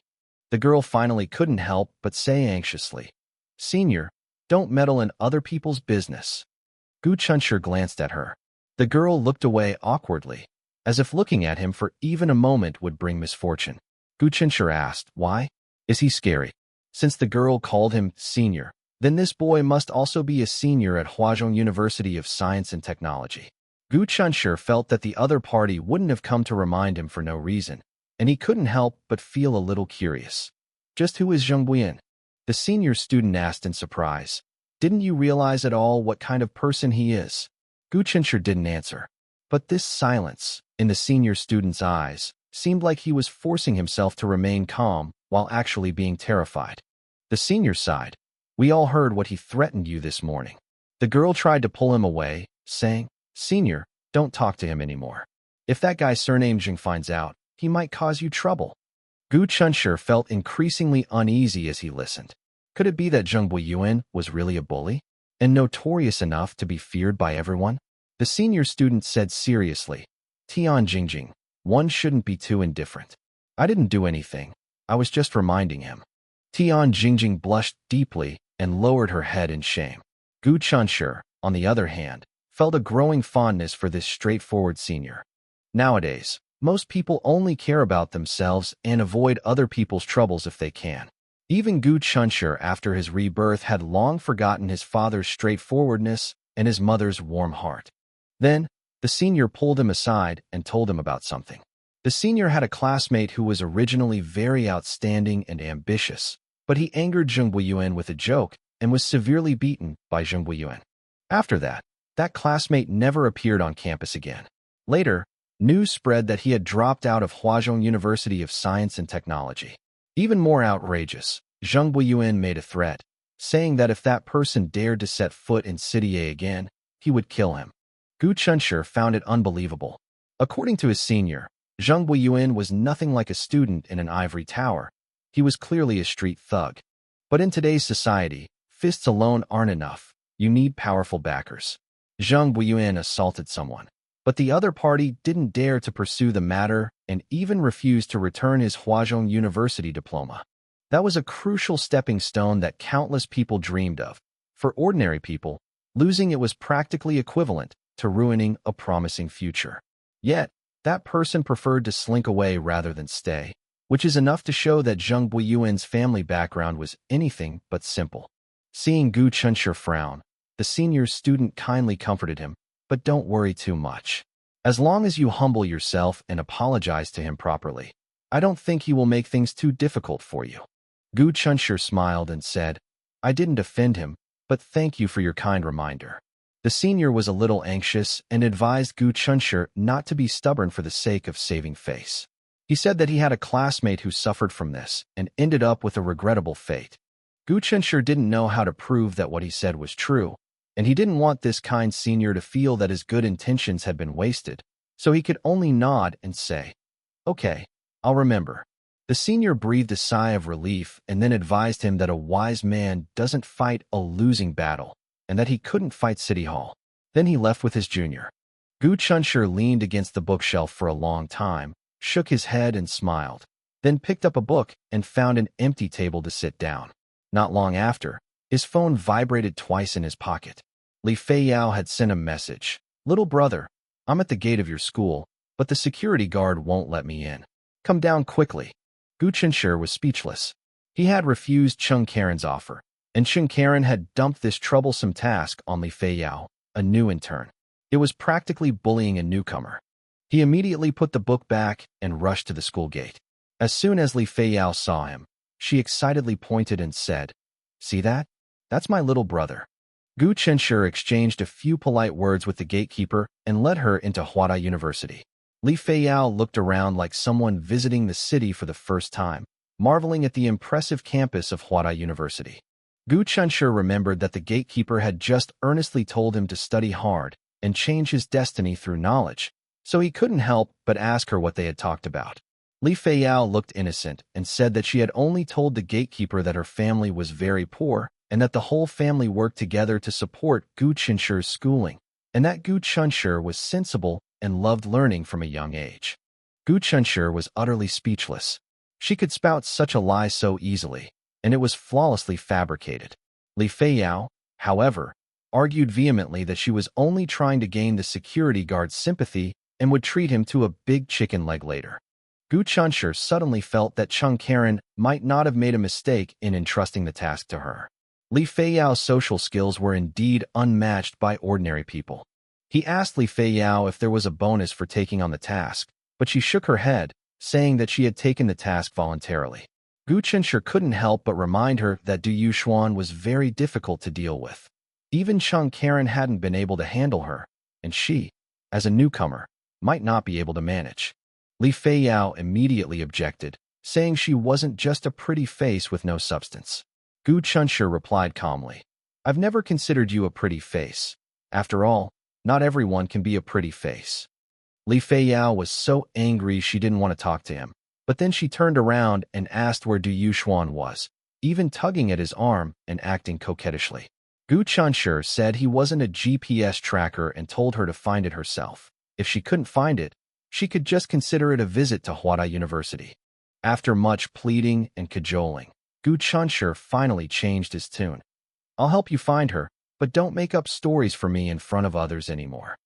The girl finally couldn't help but say anxiously. Senior, don't meddle in other people's business. Gu Chunshur glanced at her. The girl looked away awkwardly, as if looking at him for even a moment would bring misfortune. Gu Chunshur asked, why? Is he scary? Since the girl called him senior, then this boy must also be a senior at Huazhong University of Science and Technology. Gu Chunshur felt that the other party wouldn't have come to remind him for no reason, and he couldn't help but feel a little curious. Just who is Zheng Buyan? The senior student asked in surprise. Didn't you realize at all what kind of person he is? Gu Chunshur didn't answer. But this silence, in the senior student's eyes, seemed like he was forcing himself to remain calm while actually being terrified. The senior sighed. We all heard what he threatened you this morning. The girl tried to pull him away, saying, Senior, don't talk to him anymore. If that guy surnamed Zheng finds out, he might cause you trouble. Gu Chunshur felt increasingly uneasy as he listened. Could it be that Zheng Buiyuan was really a bully, and notorious enough to be feared by everyone? The senior student said seriously, Tian Jingjing, one shouldn't be too indifferent. I didn't do anything. I was just reminding him. Tian Jingjing blushed deeply and lowered her head in shame. Gu Chunshur, on the other hand, felt a growing fondness for this straightforward senior. Nowadays, most people only care about themselves and avoid other people's troubles if they can. Even Gu Chunshur, after his rebirth, had long forgotten his father's straightforwardness and his mother's warm heart. Then, the senior pulled him aside and told him about something. The senior had a classmate who was originally very outstanding and ambitious, but he angered Zheng Buiyuan with a joke and was severely beaten by Zheng Buiyuan. After that, that classmate never appeared on campus again. Later, news spread that he had dropped out of Huazhong University of Science and Technology. Even more outrageous, Zheng Buiyuan made a threat, saying that if that person dared to set foot in City A again, he would kill him. Gu Chunshur found it unbelievable. According to his senior, Zheng Buiyuan was nothing like a student in an ivory tower. He was clearly a street thug. But in today's society, fists alone aren't enough. You need powerful backers. Zheng Buiyuan assaulted someone, but the other party didn't dare to pursue the matter and even refused to return his Huazhong University diploma. That was a crucial stepping stone that countless people dreamed of. For ordinary people, losing it was practically equivalent to ruining a promising future. Yet, that person preferred to slink away rather than stay, which is enough to show that Zheng Buiyuan's family background was anything but simple. Seeing Gu Chunshur frown, the senior student kindly comforted him, but don't worry too much. As long as you humble yourself and apologize to him properly, I don't think he will make things too difficult for you. Gu Chunshur smiled and said, I didn't offend him, but thank you for your kind reminder. The senior was a little anxious and advised Gu Chunshur not to be stubborn for the sake of saving face. He said that he had a classmate who suffered from this and ended up with a regrettable fate. Gu Chunshur didn't know how to prove that what he said was true, and he didn't want this kind senior to feel that his good intentions had been wasted, so he could only nod and say, Okay, I'll remember. The senior breathed a sigh of relief and then advised him that a wise man doesn't fight a losing battle, and that he couldn't fight City Hall. Then he left with his junior. Gu Chunshur leaned against the bookshelf for a long time, shook his head and smiled, then picked up a book and found an empty table to sit down. Not long after, his phone vibrated twice in his pocket. Li Feiyao had sent a message. Little brother, I'm at the gate of your school, but the security guard won't let me in. Come down quickly. Gu Chunshur was speechless. He had refused Chung Karen's offer, and Chung Karen had dumped this troublesome task on Li Feiyao, a new intern. It was practically bullying a newcomer. He immediately put the book back and rushed to the school gate. As soon as Li Feiyao saw him, she excitedly pointed and said, See that? That's my little brother. Gu Chunshur exchanged a few polite words with the gatekeeper and led her into Huada University. Li Feiyao looked around like someone visiting the city for the first time, marveling at the impressive campus of Huada University. Gu Chunshur remembered that the gatekeeper had just earnestly told him to study hard and change his destiny through knowledge, so he couldn't help but ask her what they had talked about. Li Feiyao looked innocent and said that she had only told the gatekeeper that her family was very poor and that the whole family worked together to support Gu Qinshi's schooling, and that Gu Qinshi was sensible and loved learning from a young age. Gu Qinshi was utterly speechless. She could spout such a lie so easily, and it was flawlessly fabricated. Li Feiyao, however, argued vehemently that she was only trying to gain the security guard's sympathy and would treat him to a big chicken leg later. Gu Qinshi suddenly felt that Cheng Karen might not have made a mistake in entrusting the task to her. Li Feiyao's social skills were indeed unmatched by ordinary people. He asked Li Feiyao if there was a bonus for taking on the task, but she shook her head, saying that she had taken the task voluntarily. Gu Qinshi couldn't help but remind her that Du Yuxuan was very difficult to deal with. Even Cheng Karen hadn't been able to handle her, and she, as a newcomer, might not be able to manage. Li Feiyao immediately objected, saying she wasn't just a pretty face with no substance. Gu Qinshi replied calmly, "I've never considered you a pretty face. After all, not everyone can be a pretty face." Li Feiyao was so angry she didn't want to talk to him, but then she turned around and asked where Du Yuxuan was, even tugging at his arm and acting coquettishly. Gu Qinshi said he wasn't a GPS tracker and told her to find it herself. If she couldn't find it, she could just consider it a visit to Huada University. After much pleading and cajoling, Gu Qinshi finally changed his tune. "I'll help you find her, but don't make up stories for me in front of others anymore."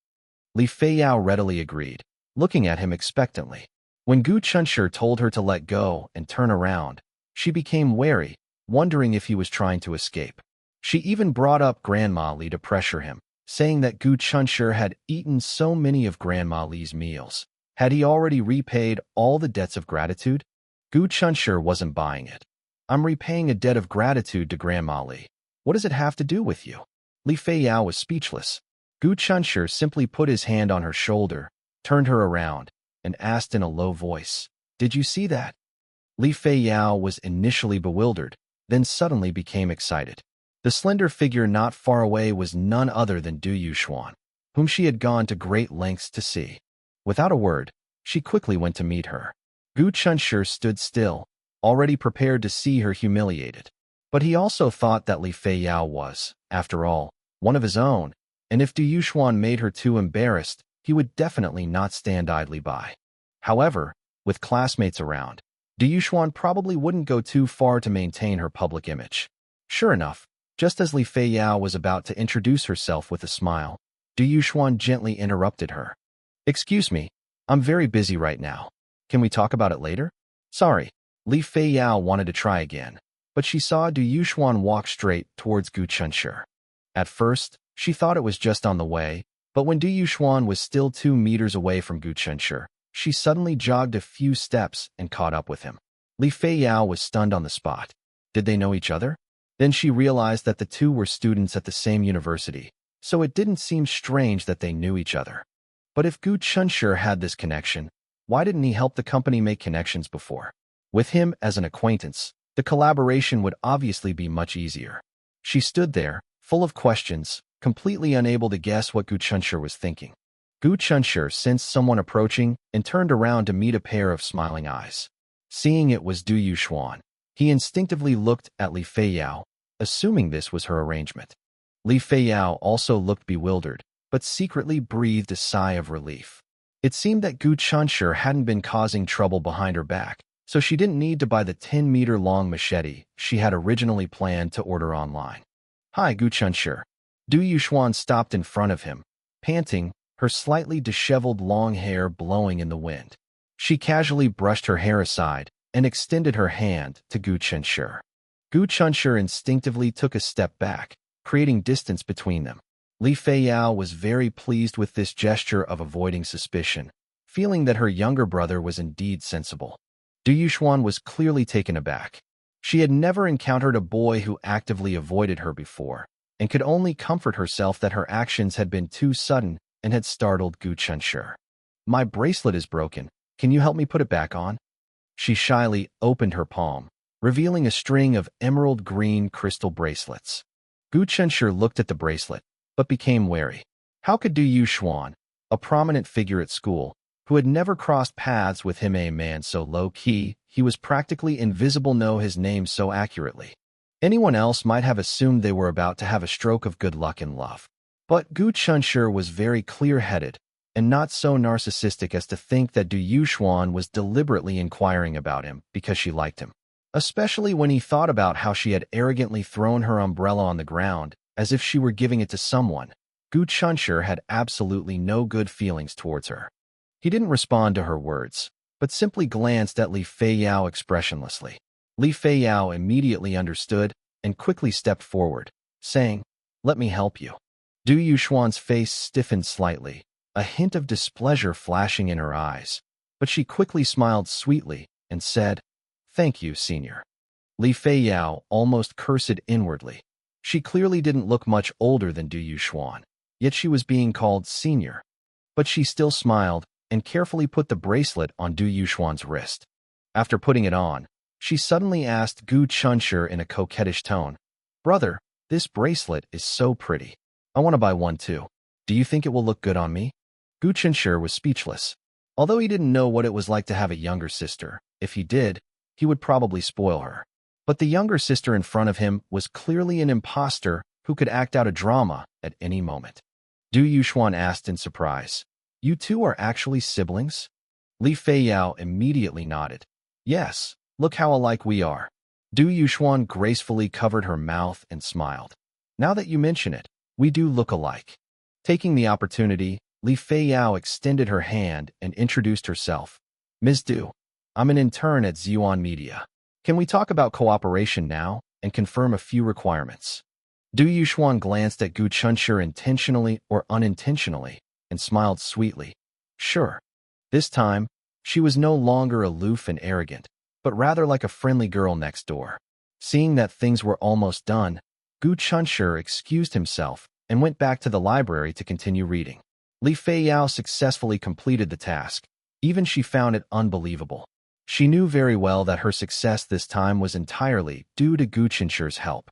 Li Feiyao readily agreed, looking at him expectantly. When Gu Qinshi told her to let go and turn around, she became wary, wondering if he was trying to escape. She even brought up Grandma Li to pressure him, saying that Gu Qinshi had eaten so many of Grandma Li's meals. Had he already repaid all the debts of gratitude? Gu Qinshi wasn't buying it. "I'm repaying a debt of gratitude to Grandma Li. What does it have to do with you?" Li Feiyao was speechless. Gu Qinshi simply put his hand on her shoulder, turned her around, and asked in a low voice, "Did you see that?" Li Feiyao was initially bewildered, then suddenly became excited. The slender figure not far away was none other than Du Yuxuan, whom she had gone to great lengths to see. Without a word, she quickly went to meet her. Gu Qinshi stood still, already prepared to see her humiliated. But he also thought that Li Feiyao was, after all, one of his own, and if Du Yuxuan made her too embarrassed, he would definitely not stand idly by. However, with classmates around, Du Yuxuan probably wouldn't go too far to maintain her public image. Sure enough, just as Li Feiyao was about to introduce herself with a smile, Du Yuxuan gently interrupted her. "Excuse me, I'm very busy right now. Can we talk about it later?" "Sorry." Li Feiyao wanted to try again, but she saw Du Yuxuan walk straight towards Gu Qinshi. At first, she thought it was just on the way, but when Du Yuxuan was still 2 meters away from Gu Qinshi, she suddenly jogged a few steps and caught up with him. Li Feiyao was stunned on the spot. Did they know each other? Then she realized that the two were students at the same university, so it didn't seem strange that they knew each other. But if Gu Qinshi had this connection, why didn't he help the company make connections before? With him as an acquaintance, the collaboration would obviously be much easier. She stood there, full of questions, completely unable to guess what Gu Qinshi was thinking. Gu Qinshi sensed someone approaching and turned around to meet a pair of smiling eyes. Seeing it was Du Yuxuan, he instinctively looked at Li Feiyao, assuming this was her arrangement. Li Feiyao also looked bewildered, but secretly breathed a sigh of relief. It seemed that Gu Qinshi hadn't been causing trouble behind her back, so she didn't need to buy the 10-meter-long machete she had originally planned to order online. "Hi, Gu Qinshi." Du Yuxuan stopped in front of him, panting, her slightly disheveled long hair blowing in the wind. She casually brushed her hair aside and extended her hand to Gu Qinshi. Gu Qinshi instinctively took a step back, creating distance between them. Li Feiyao was very pleased with this gesture of avoiding suspicion, feeling that her younger brother was indeed sensible. Du Yuxuan was clearly taken aback. She had never encountered a boy who actively avoided her before, and could only comfort herself that her actions had been too sudden and had startled Gu Qinshi. "My bracelet is broken. Can you help me put it back on?" She shyly opened her palm, revealing a string of emerald green crystal bracelets. Gu Qinshi looked at the bracelet, but became wary. How could Du Yuxuan, a prominent figure at school, who had never crossed paths with him, a man so low-key he was practically invisible, know his name so accurately? Anyone else might have assumed they were about to have a stroke of good luck in love. But Gu Chunshur was very clear-headed and not so narcissistic as to think that Du Yuxuan was deliberately inquiring about him because she liked him. Especially when he thought about how she had arrogantly thrown her umbrella on the ground as if she were giving it to someone. Gu Chunshur had absolutely no good feelings towards her. He didn't respond to her words, but simply glanced at Li Feiyao expressionlessly. Li Feiyao immediately understood and quickly stepped forward, saying, "Let me help you." Du Yuxuan's face stiffened slightly, a hint of displeasure flashing in her eyes, but she quickly smiled sweetly and said, "Thank you, senior." Li Feiyao almost cursed inwardly. She clearly didn't look much older than Du Yuxuan, yet she was being called senior. But she still smiled and carefully put the bracelet on Du Yuxuan's wrist. After putting it on, she suddenly asked Gu Chunshur in a coquettish tone, "Brother, this bracelet is so pretty. I want to buy one too. Do you think it will look good on me?" Gu Chunshur was speechless. Although he didn't know what it was like to have a younger sister, if he did, he would probably spoil her. But the younger sister in front of him was clearly an imposter who could act out a drama at any moment. Du Yuxuan asked in surprise, "You two are actually siblings?" Li Feiyao immediately nodded. "Yes, look how alike we are." Du Yuxuan gracefully covered her mouth and smiled. "Now that you mention it, we do look alike." Taking the opportunity, Li Feiyao extended her hand and introduced herself. "Ms. Du, I'm an intern at Ziyuan Media. Can we talk about cooperation now and confirm a few requirements?" Du Yuxuan glanced at Gu Chunshur intentionally or unintentionally and smiled sweetly. "Sure." This time, she was no longer aloof and arrogant, but rather like a friendly girl next door. Seeing that things were almost done, Gu Chunshur excused himself and went back to the library to continue reading. Li Feiyao successfully completed the task. Even she found it unbelievable. She knew very well that her success this time was entirely due to Gu Chunshur's help.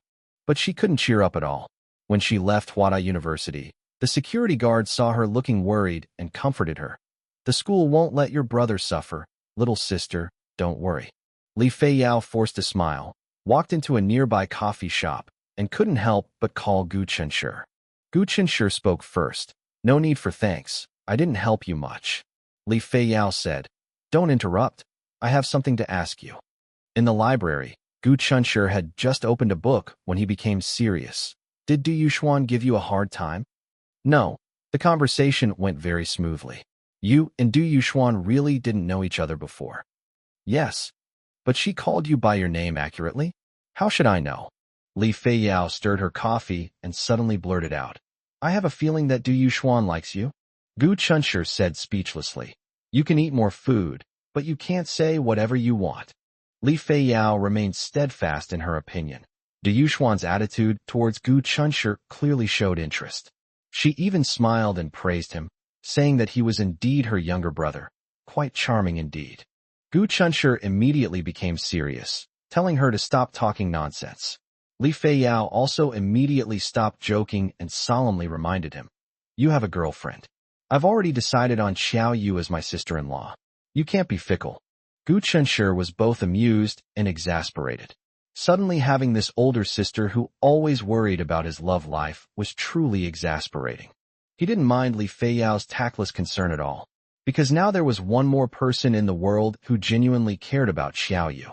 But she couldn't cheer up at all. When she left Huada University, the security guard saw her looking worried and comforted her. "The school won't let your brother suffer, little sister, don't worry." Li Feiyao forced a smile, walked into a nearby coffee shop, and couldn't help but call Gu Chunshur. Gu Chunshur spoke first. "No need for thanks. I didn't help you much." Li Feiyao said, "Don't interrupt. I have something to ask you." In the library, Gu Chunshur had just opened a book when he became serious. "Did Du Yuxuan give you a hard time?" "No." The conversation went very smoothly. "You and Du Yuxuan really didn't know each other before?" "Yes." "But she called you by your name accurately? How should I know?" Li Feiyao stirred her coffee and suddenly blurted out, "I have a feeling that Du Yuxuan likes you." Gu Chunshur said speechlessly, "You can eat more food, but you can't say whatever you want." Li Feiyao remained steadfast in her opinion. Du Yuxuan's attitude towards Gu Chunshur clearly showed interest. She even smiled and praised him, saying that he was indeed her younger brother. Quite charming indeed. Gu Chunshur immediately became serious, telling her to stop talking nonsense. Li Feiyao also immediately stopped joking and solemnly reminded him, "You have a girlfriend. I've already decided on Xiao Yu as my sister-in-law. You can't be fickle." Gu Chunshur was both amused and exasperated. Suddenly having this older sister who always worried about his love life was truly exasperating. He didn't mind Li Feiyao's tactless concern at all, because now there was one more person in the world who genuinely cared about Xiao Yu.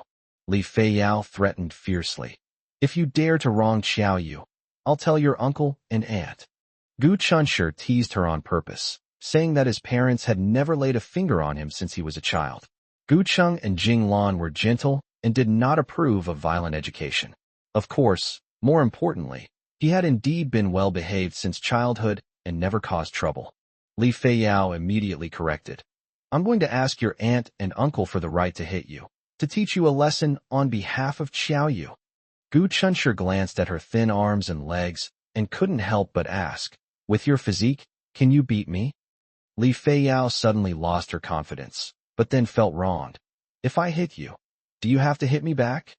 Li Feiyao threatened fiercely, "If you dare to wrong Xiao Yu, I'll tell your uncle and aunt." Gu Chunshur teased her on purpose, saying that his parents had never laid a finger on him since he was a child. Gu Cheng and Jing Lan were gentle and did not approve of violent education. Of course, more importantly, he had indeed been well-behaved since childhood and never caused trouble. Li Feiyao immediately corrected, "I'm going to ask your aunt and uncle for the right to hit you, to teach you a lesson on behalf of Xiao Yu." Gu Chunshur glanced at her thin arms and legs and couldn't help but ask, "With your physique, can you beat me?" Li Feiyao suddenly lost her confidence, but then felt wronged. "If I hit you, do you have to hit me back?"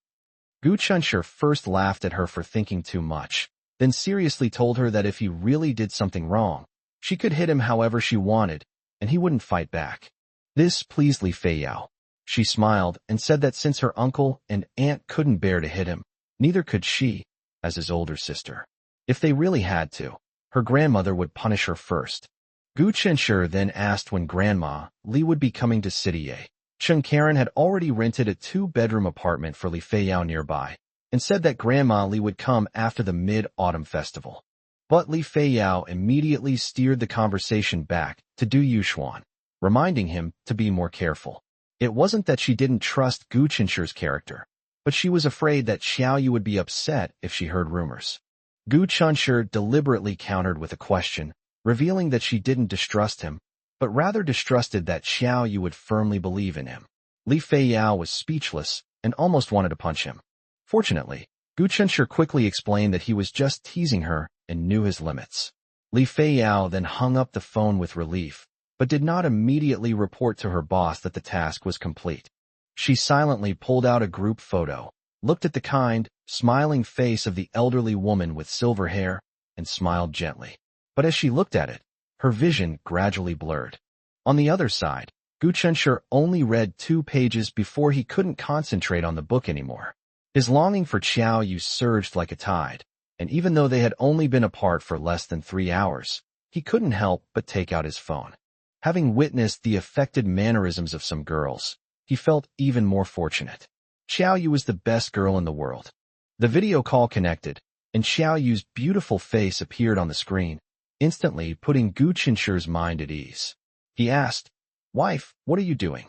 Gu Chunshur first laughed at her for thinking too much, then seriously told her that if he really did something wrong, she could hit him however she wanted, and he wouldn't fight back. This pleased Li Feiyao. She smiled and said that since her uncle and aunt couldn't bear to hit him, Neither could she, as his older sister. If they really had to, her grandmother would punish her first. Gu Chenshi then asked when Grandma Li would be coming to City A. Chen Karen had already rented a 2-bedroom apartment for Li Feiyao nearby, and said that Grandma Li would come after the Mid-Autumn Festival. But Li Feiyao immediately steered the conversation back to Du Yuxuan, reminding him to be more careful. It wasn't that she didn't trust Gu Chenshi's character, but she was afraid that Xiao Yu would be upset if she heard rumors. Gu Chenshi deliberately countered with a question, revealing that she didn't distrust him, but rather distrusted that Xiao Yu would firmly believe in him. Li Feiyao was speechless and almost wanted to punch him. Fortunately, Gu Chenshi quickly explained that he was just teasing her and knew his limits. Li Feiyao then hung up the phone with relief, but did not immediately report to her boss that the task was complete. She silently pulled out a group photo, looked at the kind, smiling face of the elderly woman with silver hair, and smiled gently. But as she looked at it, her vision gradually blurred. On the other side, Gu Chenshi only read 2 pages before he couldn't concentrate on the book anymore. His longing for Xiao Yu surged like a tide, and even though they had only been apart for less than 3 hours, he couldn't help but take out his phone. Having witnessed the affected mannerisms of some girls, he felt even more fortunate. Xiao Yu was the best girl in the world. The video call connected, and Xiao Yu's beautiful face appeared on the screen, instantly putting Gu Chenshi's mind at ease. He asked, "Wife, what are you doing?"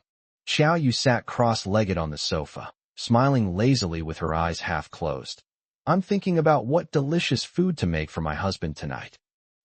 Xiao Yu sat cross-legged on the sofa, smiling lazily with her eyes half closed. "I'm thinking about what delicious food to make for my husband tonight."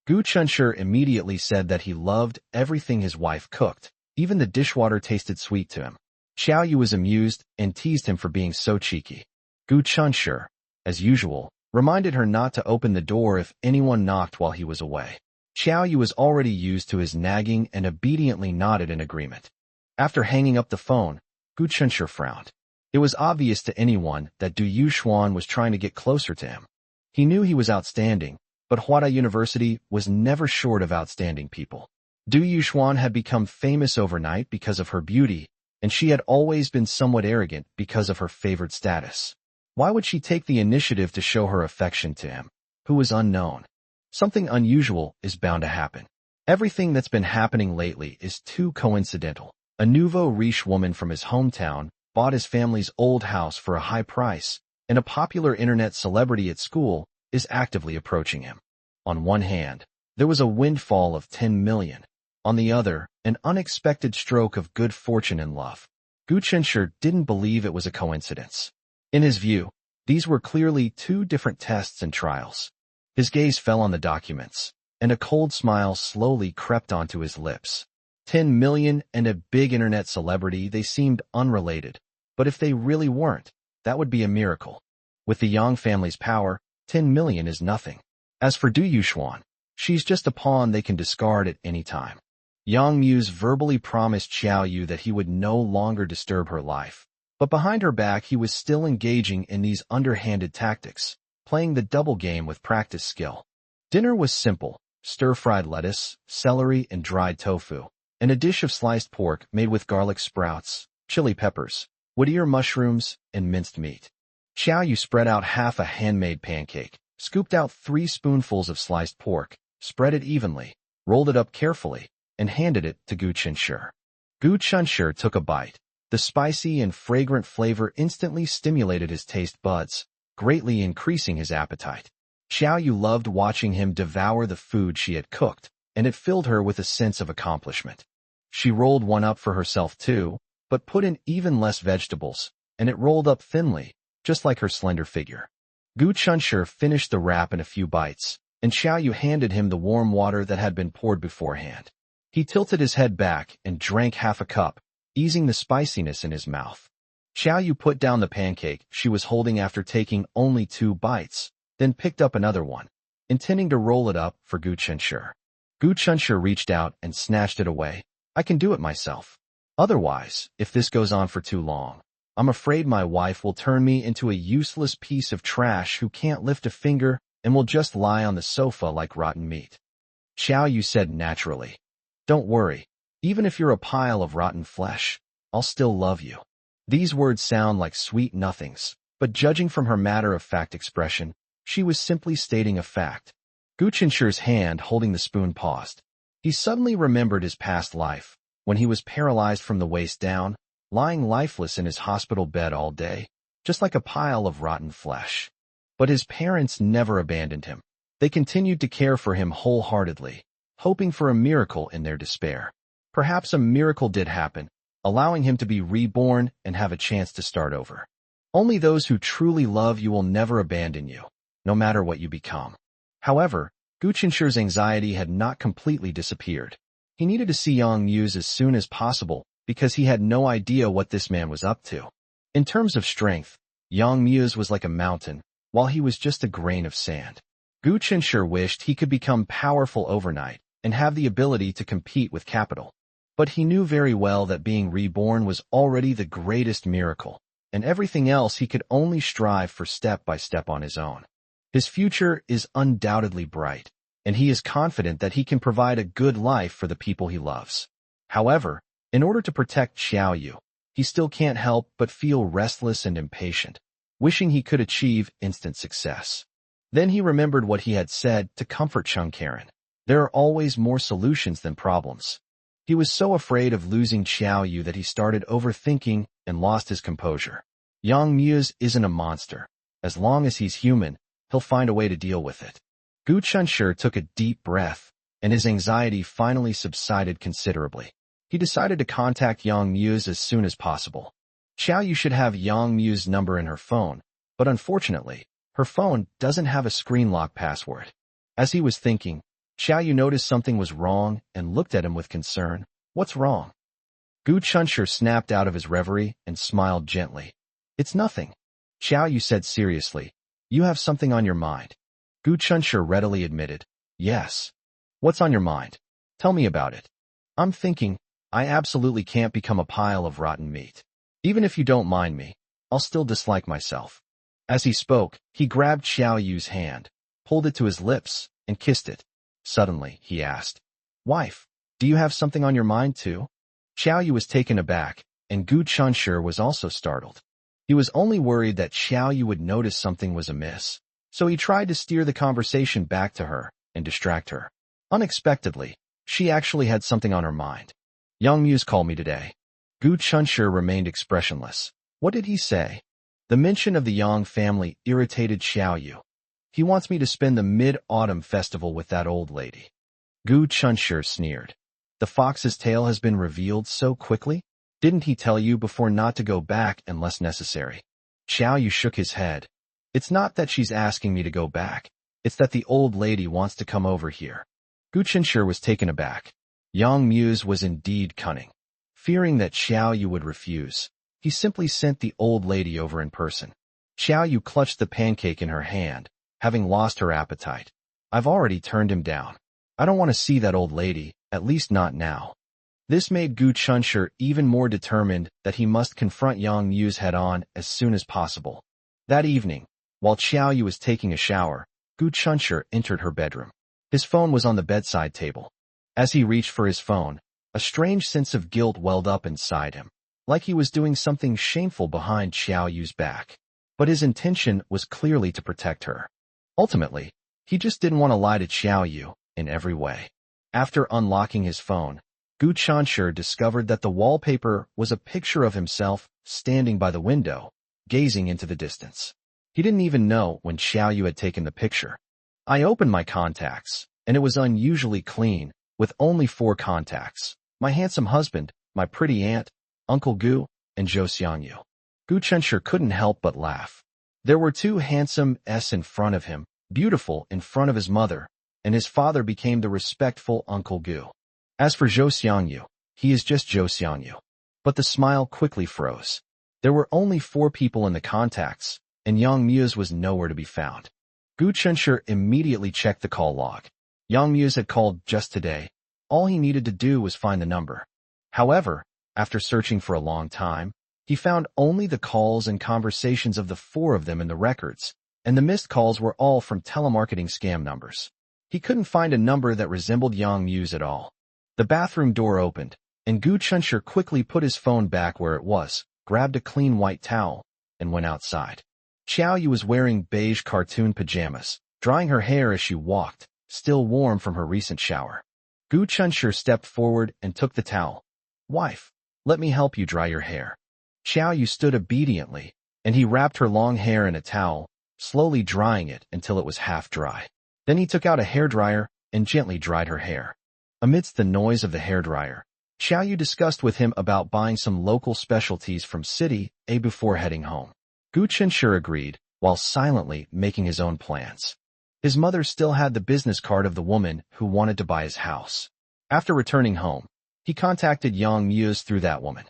Gu Chenshi immediately said that he loved everything his wife cooked. Even the dishwater tasted sweet to him. Xiao Yu was amused and teased him for being so cheeky. Gu Chenshi, as usual, reminded her not to open the door if anyone knocked while he was away. Xiao Yu was already used to his nagging and obediently nodded in agreement. After hanging up the phone, Gu Chenshi frowned. It was obvious to anyone that Du Yuxuan was trying to get closer to him. He knew he was outstanding, but Huada University was never short of outstanding people. Du Yuxuan had become famous overnight because of her beauty, and she had always been somewhat arrogant because of her favored status. Why would she take the initiative to show her affection to him, who was unknown? Something unusual is bound to happen. Everything that's been happening lately is too coincidental. A nouveau riche woman from his hometown bought his family's old house for a high price, and a popular internet celebrity at school is actively approaching him. On one hand, there was a windfall of 10 million. On the other, an unexpected stroke of good fortune in love. Gu Chenshi didn't believe it was a coincidence. In his view, these were clearly 2 different tests and trials. His gaze fell on the documents, and a cold smile slowly crept onto his lips. 10 million and a big internet celebrity, they seemed unrelated. But if they really weren't, that would be a miracle. With the Yang family's power, 10 million is nothing. As for Du Yuxuan, she's just a pawn they can discard at any time. Yang Muse verbally promised Xiao Yu that he would no longer disturb her life. But behind her back he was still engaging in these underhanded tactics, playing the double game with practiced skill. Dinner was simple: stir-fried lettuce, celery, and dried tofu, and a dish of sliced pork made with garlic sprouts, chili peppers, wood ear mushrooms, and minced meat. Xiao Yu spread out half a handmade pancake, scooped out 3 spoonfuls of sliced pork, spread it evenly, rolled it up carefully, and handed it to Gu Chenshi. Gu Chenshi took a bite. The spicy and fragrant flavor instantly stimulated his taste buds, greatly increasing his appetite. Xiao Yu loved watching him devour the food she had cooked, and it filled her with a sense of accomplishment. She rolled one up for herself too, but put in even less vegetables, and it rolled up thinly, just like her slender figure. Gu Chenshi finished the wrap in a few bites, and Xiao Yu handed him the warm water that had been poured beforehand. He tilted his head back and drank half a cup, easing the spiciness in his mouth. Xiao Yu put down the pancake she was holding after taking only 2 bites, then picked up another one, intending to roll it up for Gu Chenshi. Gu Chenshi reached out and snatched it away. "I can do it myself. Otherwise, if this goes on for too long, I'm afraid my wife will turn me into a useless piece of trash who can't lift a finger and will just lie on the sofa like rotten meat." Xiao Yu said naturally, "Don't worry. Even if you're a pile of rotten flesh, I'll still love you." These words sound like sweet nothings, but judging from her matter-of-fact expression, she was simply stating a fact. Gu Qinshi's hand holding the spoon paused. He suddenly remembered his past life, when he was paralyzed from the waist down, lying lifeless in his hospital bed all day, just like a pile of rotten flesh. But his parents never abandoned him. They continued to care for him wholeheartedly, hoping for a miracle in their despair. Perhaps a miracle did happen, allowing him to be reborn and have a chance to start over. Only those who truly love you will never abandon you, no matter what you become. However, Gu Qinshi's anxiety had not completely disappeared. He needed to see Yang Muse as soon as possible because he had no idea what this man was up to. In terms of strength, Yang Muse was like a mountain, while he was just a grain of sand. Gu Qinshi wished he could become powerful overnight and have the ability to compete with capital. But he knew very well that being reborn was already the greatest miracle, and everything else he could only strive for step by step on his own. His future is undoubtedly bright, and he is confident that he can provide a good life for the people he loves. However, in order to protect Xiao Yu, he still can't help but feel restless and impatient, wishing he could achieve instant success. Then he remembered what he had said to comfort Chung Karen. There are always more solutions than problems. He was so afraid of losing Xiao Yu that he started overthinking and lost his composure. Yang Muse isn't a monster. As long as he's human, he'll find a way to deal with it. Gu Chunshi took a deep breath, and his anxiety finally subsided considerably. He decided to contact Yang Muse as soon as possible. Xiao Yu should have Yang Muse's number in her phone, but unfortunately, her phone doesn't have a screen lock password. As he was thinking, Xiao Yu noticed something was wrong and looked at him with concern. What's wrong? Gu Chunshi snapped out of his reverie and smiled gently. It's nothing. Xiao Yu said seriously. You have something on your mind. Gu Chunshi readily admitted. Yes. What's on your mind? Tell me about it. I'm thinking, I absolutely can't become a pile of rotten meat. Even if you don't mind me, I'll still dislike myself. As he spoke, he grabbed Xiao Yu's hand, pulled it to his lips, and kissed it. Suddenly, he asked, Wife, do you have something on your mind too? Xiao Yu was taken aback, and Gu Chunshi was also startled. He was only worried that Xiao Yu would notice something was amiss, so he tried to steer the conversation back to her and distract her. Unexpectedly, she actually had something on her mind. Yang Muse called me today. Gu Chunshi remained expressionless. What did he say? The mention of the Yang family irritated Xiao Yu. He wants me to spend the Mid-Autumn Festival with that old lady. Gu Chunshi sneered. The fox's tail has been revealed so quickly? Didn't he tell you before not to go back unless necessary? Xiao Yu shook his head. It's not that she's asking me to go back. It's that the old lady wants to come over here. Gu Chunshi was taken aback. Yang Muse was indeed cunning. Fearing that Xiao Yu would refuse, he simply sent the old lady over in person. Xiao Yu clutched the pancake in her hand, having lost her appetite. I've already turned him down. I don't want to see that old lady, at least not now. This made Gu Chunshi even more determined that he must confront Yang Muse head-on as soon as possible. That evening, while Xiao Yu was taking a shower, Gu Chunshi entered her bedroom. His phone was on the bedside table. As he reached for his phone, a strange sense of guilt welled up inside him, like he was doing something shameful behind Xiao Yu's back. But his intention was clearly to protect her. Ultimately, he just didn't want to lie to Xiao Yu in every way. After unlocking his phone, Gu Chunshi discovered that the wallpaper was a picture of himself standing by the window, gazing into the distance. He didn't even know when Xiao Yu had taken the picture. I opened my contacts, and it was unusually clean, with only 4 contacts. My handsome husband, my pretty aunt, Uncle Gu, and Zhou Xiangyu. Gu Chunshi couldn't help but laugh. There were 2 handsome S in front of him, beautiful in front of his mother, and his father became the respectful Uncle Gu. As for Zhou Xiangyu, he is just Zhou Xiangyu. But the smile quickly froze. There were only 4 people in the contacts, and Yang Muse was nowhere to be found. Gu Chunshi immediately checked the call log. Yang Muse had called just today. All he needed to do was find the number. However, after searching for a long time, he found only the calls and conversations of the 4 of them in the records, and the missed calls were all from telemarketing scam numbers. He couldn't find a number that resembled Yang Muse at all. The bathroom door opened, and Gu Chunshi quickly put his phone back where it was, grabbed a clean white towel, and went outside. Xiao Yu was wearing beige cartoon pajamas, drying her hair as she walked, still warm from her recent shower. Gu Chunshur stepped forward and took the towel. "Wife, let me help you dry your hair." Xiao Yu stood obediently, and he wrapped her long hair in a towel, slowly drying it until it was half dry. Then he took out a hairdryer and gently dried her hair. Amidst the noise of the hairdryer, Xiao Yu discussed with him about buying some local specialties from City A before heading home. Gu Chunshur agreed, while silently making his own plans. His mother still had the business card of the woman who wanted to buy his house. After returning home, he contacted Yang Muse through that woman.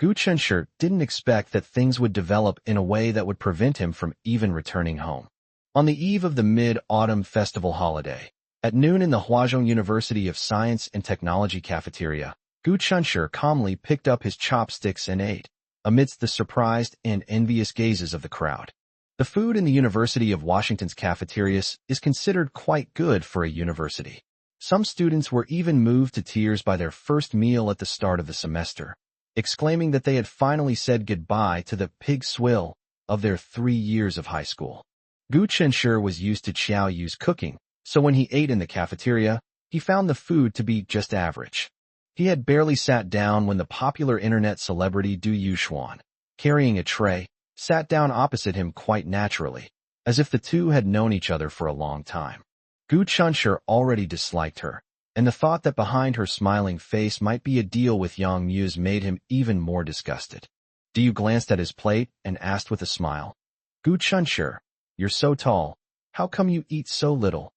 Gu Chunshur didn't expect that things would develop in a way that would prevent him from even returning home. On the eve of the Mid-Autumn Festival holiday, at noon in the Huazhong University of Science and Technology cafeteria, Gu Chunshur calmly picked up his chopsticks and ate, amidst the surprised and envious gazes of the crowd. The food in the University of Washington's cafeterias is considered quite good for a university. Some students were even moved to tears by their first meal at the start of the semester, exclaiming that they had finally said goodbye to the pig swill of their 3 years of high school. Gu Chunshur was used to Xiao Yu's cooking, so when he ate in the cafeteria, he found the food to be just average. He had barely sat down when the popular internet celebrity Du Yuxuan, carrying a tray, sat down opposite him quite naturally, as if the two had known each other for a long time. Gu Chunshur already disliked her, and the thought that behind her smiling face might be a deal with Yang Muse made him even more disgusted. Du glanced at his plate and asked with a smile, "Gu Chunshur, you're so tall. How come you eat so little?"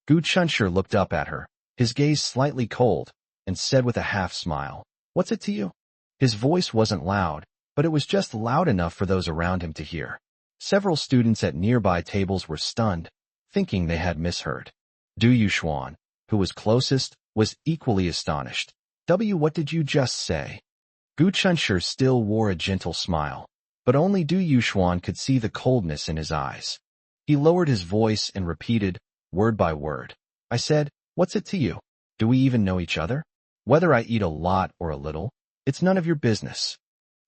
Gu Chunshur looked up at her, his gaze slightly cold, and said with a half-smile, "What's it to you?" His voice wasn't loud, but it was just loud enough for those around him to hear. Several students at nearby tables were stunned, thinking they had misheard. Du Yuxuan, who was closest, was equally astonished. What did you just say?" Gu Chunshur still wore a gentle smile, but only Du Yuxuan could see the coldness in his eyes. He lowered his voice and repeated, word by word, "I said, what's it to you? Do we even know each other? Whether I eat a lot or a little, it's none of your business."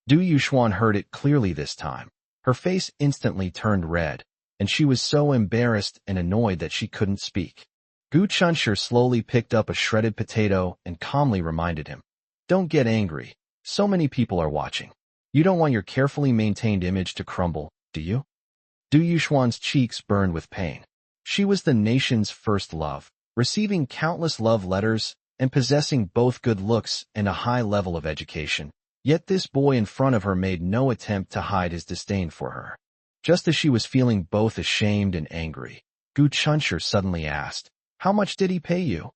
Du Yuxuan heard it clearly this time. Her face instantly turned red, and she was so embarrassed and annoyed that she couldn't speak. Gu Chunshur slowly picked up a shredded potato and calmly reminded him, "Don't get angry. So many people are watching. You don't want your carefully maintained image to crumble, do you?" Du Yuxuan's cheeks burned with pain. She was the nation's first love, receiving countless love letters and possessing both good looks and a high level of education. Yet this boy in front of her made no attempt to hide his disdain for her. Just as she was feeling both ashamed and angry, Gu Chunshur suddenly asked, "How much did he pay you?"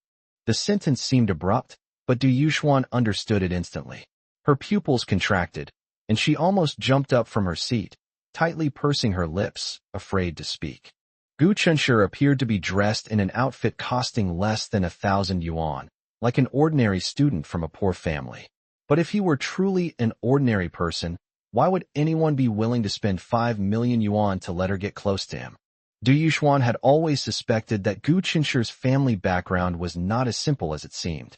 The sentence seemed abrupt, but Du Yuxuan understood it instantly. Her pupils contracted, and she almost jumped up from her seat, tightly pursing her lips, afraid to speak. Gu Chunshur appeared to be dressed in an outfit costing less than 1,000 yuan, like an ordinary student from a poor family. But if he were truly an ordinary person, why would anyone be willing to spend 5 million yuan to let her get close to him? Du Yuxuan had always suspected that Gu Chunshur's family background was not as simple as it seemed.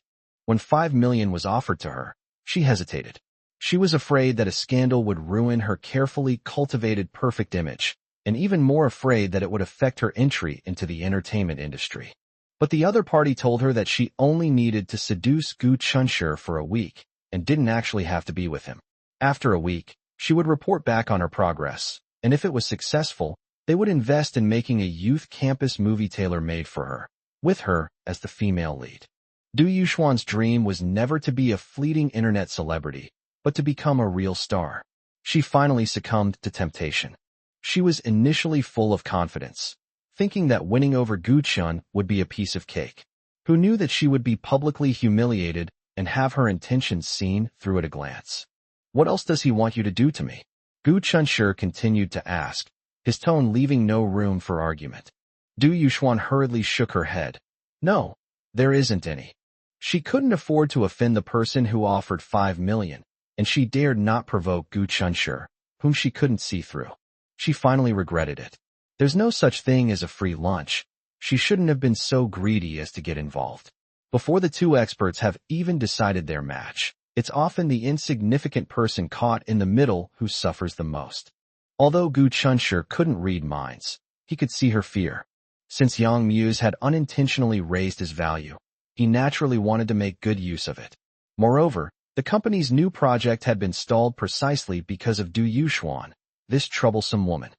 When 5 million was offered to her, she hesitated. She was afraid that a scandal would ruin her carefully cultivated perfect image, and even more afraid that it would affect her entry into the entertainment industry. But the other party told her that she only needed to seduce Gu Chunshur for a week, and didn't actually have to be with him. After a week, she would report back on her progress, and if it was successful, they would invest in making a youth campus movie tailor-made for her, with her as the female lead. Du Yuxuan's dream was never to be a fleeting internet celebrity, but to become a real star. She finally succumbed to temptation. She was initially full of confidence, thinking that winning over Gu Chun would be a piece of cake. Who knew that she would be publicly humiliated and have her intentions seen through at a glance? "What else does he want you to do to me?" Gu Chunshur continued to ask, his tone leaving no room for argument. Du Yuxuan hurriedly shook her head. "No, there isn't any." She couldn't afford to offend the person who offered 5 million, and she dared not provoke Gu Chunshur, whom she couldn't see through. She finally regretted it. There's no such thing as a free lunch. She shouldn't have been so greedy as to get involved. Before the two experts have even decided their match, it's often the insignificant person caught in the middle who suffers the most. Although Gu Chunshur couldn't read minds, he could see her fear. Since Yang Muse had unintentionally raised his value, he naturally wanted to make good use of it. Moreover, the company's new project had been stalled precisely because of Du Yuxuan, this troublesome woman.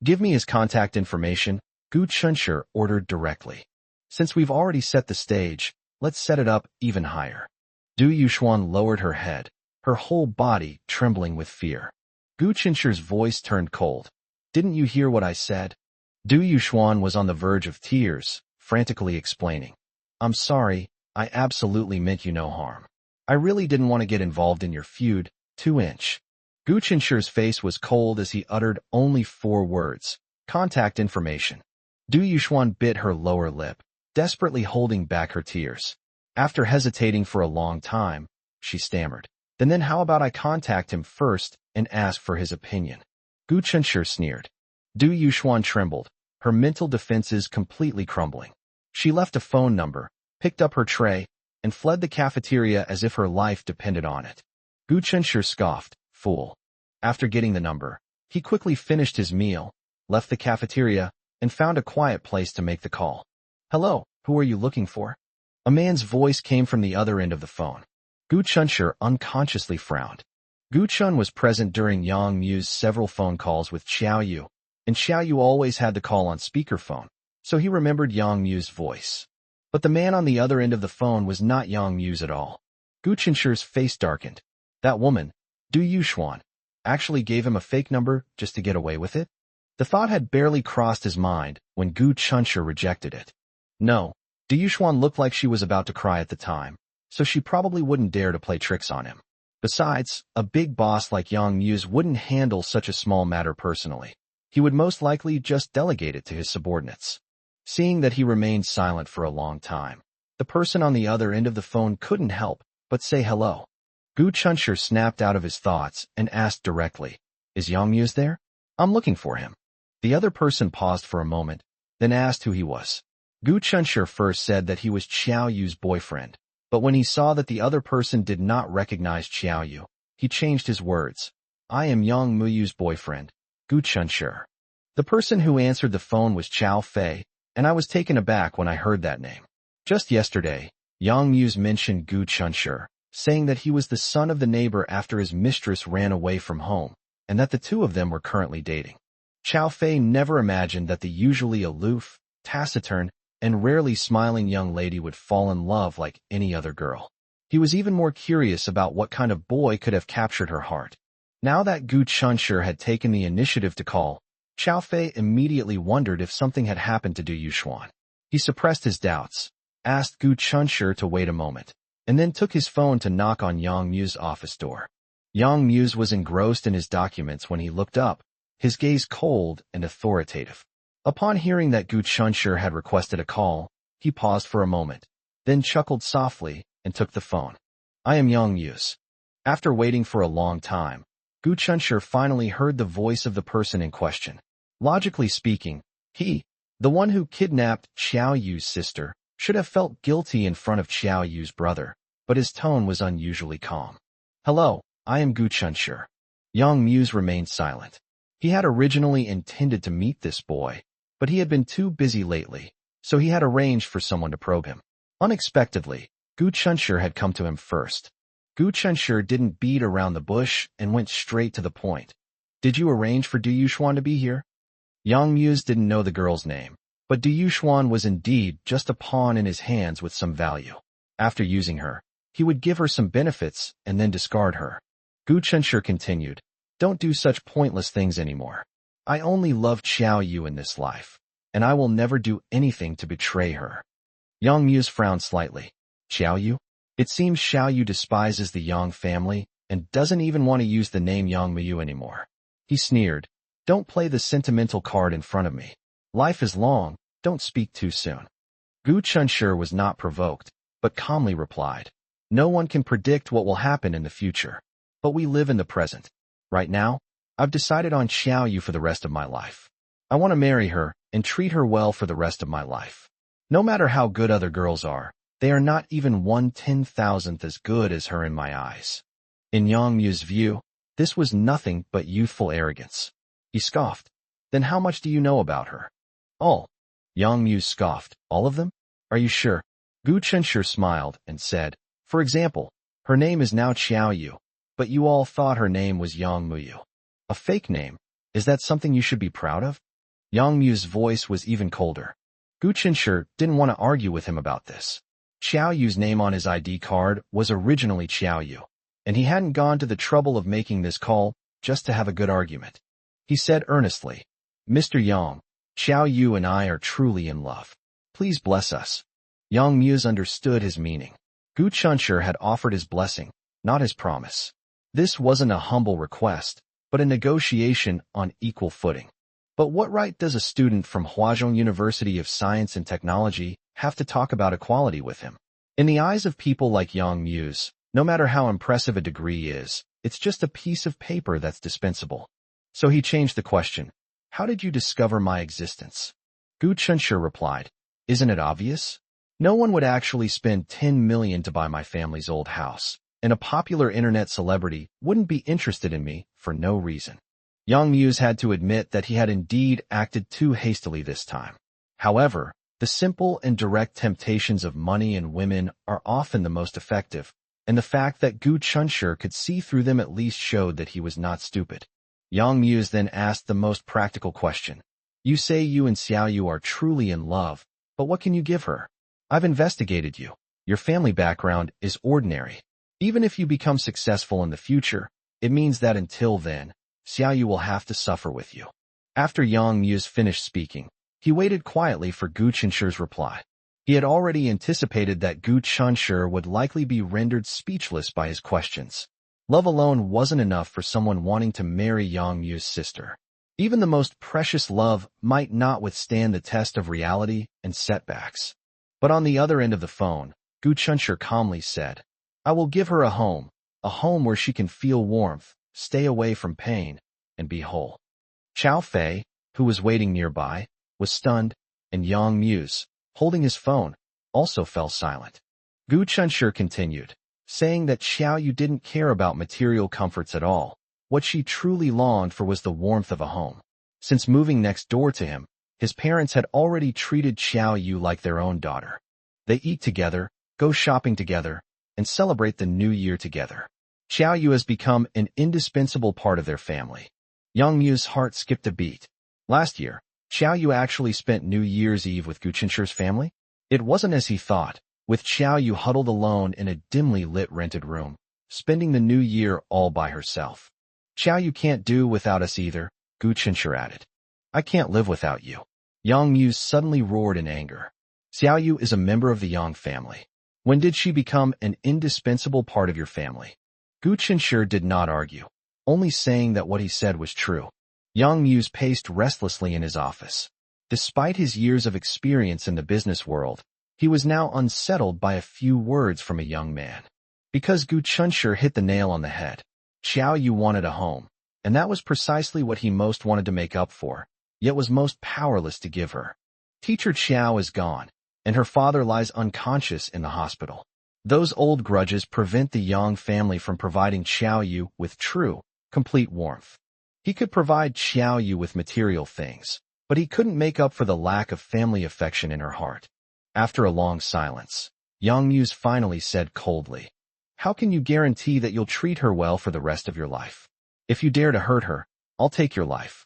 Give me his contact information, Gu Chunshur ordered directly. Since we've already set the stage, let's set it up even higher. Du Yuxuan lowered her head, her whole body trembling with fear. Gu Chunshur's voice turned cold. Didn't you hear what I said? Du Yuxuan was on the verge of tears, frantically explaining. I'm sorry, I absolutely meant you no harm. I really didn't want to get involved in your feud, 2-inch. Gu Chunshur's face was cold as he uttered only 4 words. Contact information. Du Yuxuan bit her lower lip, desperately holding back her tears. After hesitating for a long time, she stammered. Then how about I contact him first and ask for his opinion? Gu Chunshur sneered. Du Yuxuan trembled, her mental defenses completely crumbling. She left a phone number, picked up her tray, and fled the cafeteria as if her life depended on it. Gu Chunshur scoffed, fool. After getting the number, he quickly finished his meal, left the cafeteria, and found a quiet place to make the call. Hello, who are you looking for? A man's voice came from the other end of the phone. Gu Chunshur unconsciously frowned. Gu Chun was present during Yang Mu's several phone calls with Xiao Yu, and Xiao Yu always had the call on speakerphone, so he remembered Yang Mu's voice. But the man on the other end of the phone was not Yang Muse at all. Gu Chunshur's face darkened. That woman, Du Yuxuan, actually gave him a fake number just to get away with it? The thought had barely crossed his mind when Gu Chunshur rejected it. No, Du Yuxuan looked like she was about to cry at the time, so she probably wouldn't dare to play tricks on him. Besides, a big boss like Yang Muse wouldn't handle such a small matter personally. He would most likely just delegate it to his subordinates. Seeing that he remained silent for a long time, the person on the other end of the phone couldn't help but say hello. Gu Chunshur snapped out of his thoughts and asked directly, Is Yang Muse there? I'm looking for him. The other person paused for a moment, then asked who he was. Gu Chunshur first said that he was Xiao Yu's boyfriend, but when he saw that the other person did not recognize Xiao Yu, he changed his words. I am Yang Muyu's boyfriend, Gu Chunshur. The person who answered the phone was Chao Fei, and I was taken aback when I heard that name. Just yesterday, Yang Muse mentioned Gu Chunshur, saying that he was the son of the neighbor after his mistress ran away from home, and that the two of them were currently dating. Chao Fei never imagined that the usually aloof, taciturn, and rarely smiling young lady would fall in love like any other girl. He was even more curious about what kind of boy could have captured her heart. Now that Gu Chunshur had taken the initiative to call, Chao Fei immediately wondered if something had happened to Du Yuxuan. He suppressed his doubts, asked Gu Chunshur to wait a moment, and then took his phone to knock on Yang Mu's office door. Yang Muse was engrossed in his documents when he looked up, his gaze cold and authoritative. Upon hearing that Gu Chunshur had requested a call, he paused for a moment, then chuckled softly and took the phone. I am Yang Muse. After waiting for a long time, Gu Chunshur finally heard the voice of the person in question. Logically speaking, he, the one who kidnapped Xiao Yu's sister, should have felt guilty in front of Xiao Yu's brother, but his tone was unusually calm. Hello, I am Gu Chunshur. Yang Muse remained silent. He had originally intended to meet this boy, but he had been too busy lately, so he had arranged for someone to probe him. Unexpectedly, Gu Chunshur had come to him first. Gu Chunshur didn't beat around the bush and went straight to the point. Did you arrange for Du Yuxuan to be here? Yang Muse didn't know the girl's name, but Du Yuxuan was indeed just a pawn in his hands with some value. After using her, he would give her some benefits and then discard her. Gu Chunshur continued, Don't do such pointless things anymore. I only love Xiao Yu in this life, and I will never do anything to betray her. Yang Muse frowned slightly. Xiao Yu? It seems Xiao Yu despises the Yang family and doesn't even want to use the name Yang Muyu anymore. He sneered. Don't play the sentimental card in front of me. Life is long, don't speak too soon. Gu Chunshur was not provoked, but calmly replied. No one can predict what will happen in the future, but we live in the present. Right now, I've decided on Xiao Yu for the rest of my life. I want to marry her and treat her well for the rest of my life. No matter how good other girls are, they are not even 1/10,000th as good as her in my eyes. In Yang Mu's view, this was nothing but youthful arrogance. He scoffed. Then how much do you know about her? All. Yang Mu scoffed. All of them? Are you sure? Gu Chunshur smiled and said, for example, her name is now Xiao Yu, but you all thought her name was Yang Muyu. A fake name. Is that something you should be proud of? Yang Mu's voice was even colder. Gu Chunshur didn't want to argue with him about this. Xiao Yu's name on his ID card was originally Xiao Yu, and he hadn't gone to the trouble of making this call just to have a good argument. He said earnestly, Mr. Yang, Xiao Yu and I are truly in love. Please bless us. Yang Muse understood his meaning. Gu Chunshur had offered his blessing, not his promise. This wasn't a humble request, but a negotiation on equal footing. But what right does a student from Huazhong University of Science and Technology have to talk about equality with him? In the eyes of people like Yang Muse, no matter how impressive a degree is, it's just a piece of paper that's dispensable. So he changed the question. How did you discover my existence? Gu Chunshur replied, isn't it obvious? No one would actually spend 10 million to buy my family's old house, and a popular internet celebrity wouldn't be interested in me for no reason. Yang Muse had to admit that he had indeed acted too hastily this time. However, the simple and direct temptations of money and women are often the most effective, and the fact that Gu Chunshur could see through them at least showed that he was not stupid. Yang Muse then asked the most practical question. You say you and Xiao Yu are truly in love, but what can you give her? I've investigated you. Your family background is ordinary. Even if you become successful in the future, it means that until then, Xiao Yu will have to suffer with you. After Yang Muse finished speaking, he waited quietly for Gu Chunshur's reply. He had already anticipated that Gu Chunshur would likely be rendered speechless by his questions. Love alone wasn't enough for someone wanting to marry Yang Mu's sister. Even the most precious love might not withstand the test of reality and setbacks. But on the other end of the phone, Gu Chunshur calmly said, I will give her a home where she can feel warmth, stay away from pain, and be whole. Chao Fei, who was waiting nearby, was stunned, and Yang Muse, holding his phone, also fell silent. Gu Chunshur continued, saying that Xiao Yu didn't care about material comforts at all. What she truly longed for was the warmth of a home. Since moving next door to him, his parents had already treated Xiao Yu like their own daughter. They eat together, go shopping together, and celebrate the new year together. Xiao Yu has become an indispensable part of their family. Yang Mu's heart skipped a beat. Last year, Xiao Yu actually spent New Year's Eve with Gu Chunshur's family. It wasn't as he thought, with Xiao Yu huddled alone in a dimly lit rented room, spending the new year all by herself. Xiao Yu can't do without us either, Gu Chunshur added. I can't live without you. Yang Muse suddenly roared in anger. Xiao Yu is a member of the Yang family. When did she become an indispensable part of your family? Gu Chunshur did not argue, only saying that what he said was true. Yang Muse paced restlessly in his office. Despite his years of experience in the business world, he was now unsettled by a few words from a young man. Because Gu Chunshur hit the nail on the head. Xiao Yu wanted a home, and that was precisely what he most wanted to make up for, yet was most powerless to give her. Teacher Xiao is gone, and her father lies unconscious in the hospital. Those old grudges prevent the Yang family from providing Xiao Yu with true, complete warmth. He could provide Xiao Yu with material things, but he couldn't make up for the lack of family affection in her heart. After a long silence, Yang Muse finally said coldly, How can you guarantee that you'll treat her well for the rest of your life? If you dare to hurt her, I'll take your life.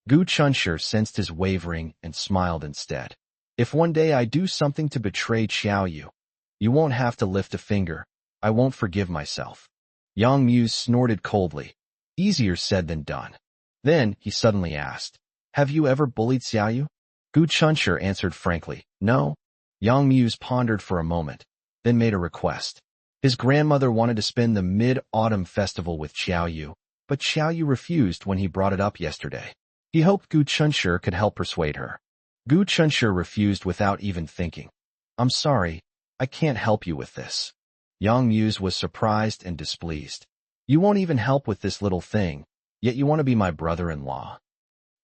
Gu Chunshur sensed his wavering and smiled instead. If one day I do something to betray Xiao Yu, you won't have to lift a finger. I won't forgive myself. Yang Muse snorted coldly. Easier said than done. Then he suddenly asked, Have you ever bullied Xiao Yu? Gu Chunshur answered frankly, No. Yang Muse pondered for a moment, then made a request. His grandmother wanted to spend the Mid-Autumn Festival with Xiao Yu, but Xiao Yu refused when he brought it up yesterday. He hoped Gu Chunshur could help persuade her. Gu Chunshur refused without even thinking. I'm sorry, I can't help you with this. Yang Muse was surprised and displeased. You won't even help with this little thing, yet you want to be my brother-in-law.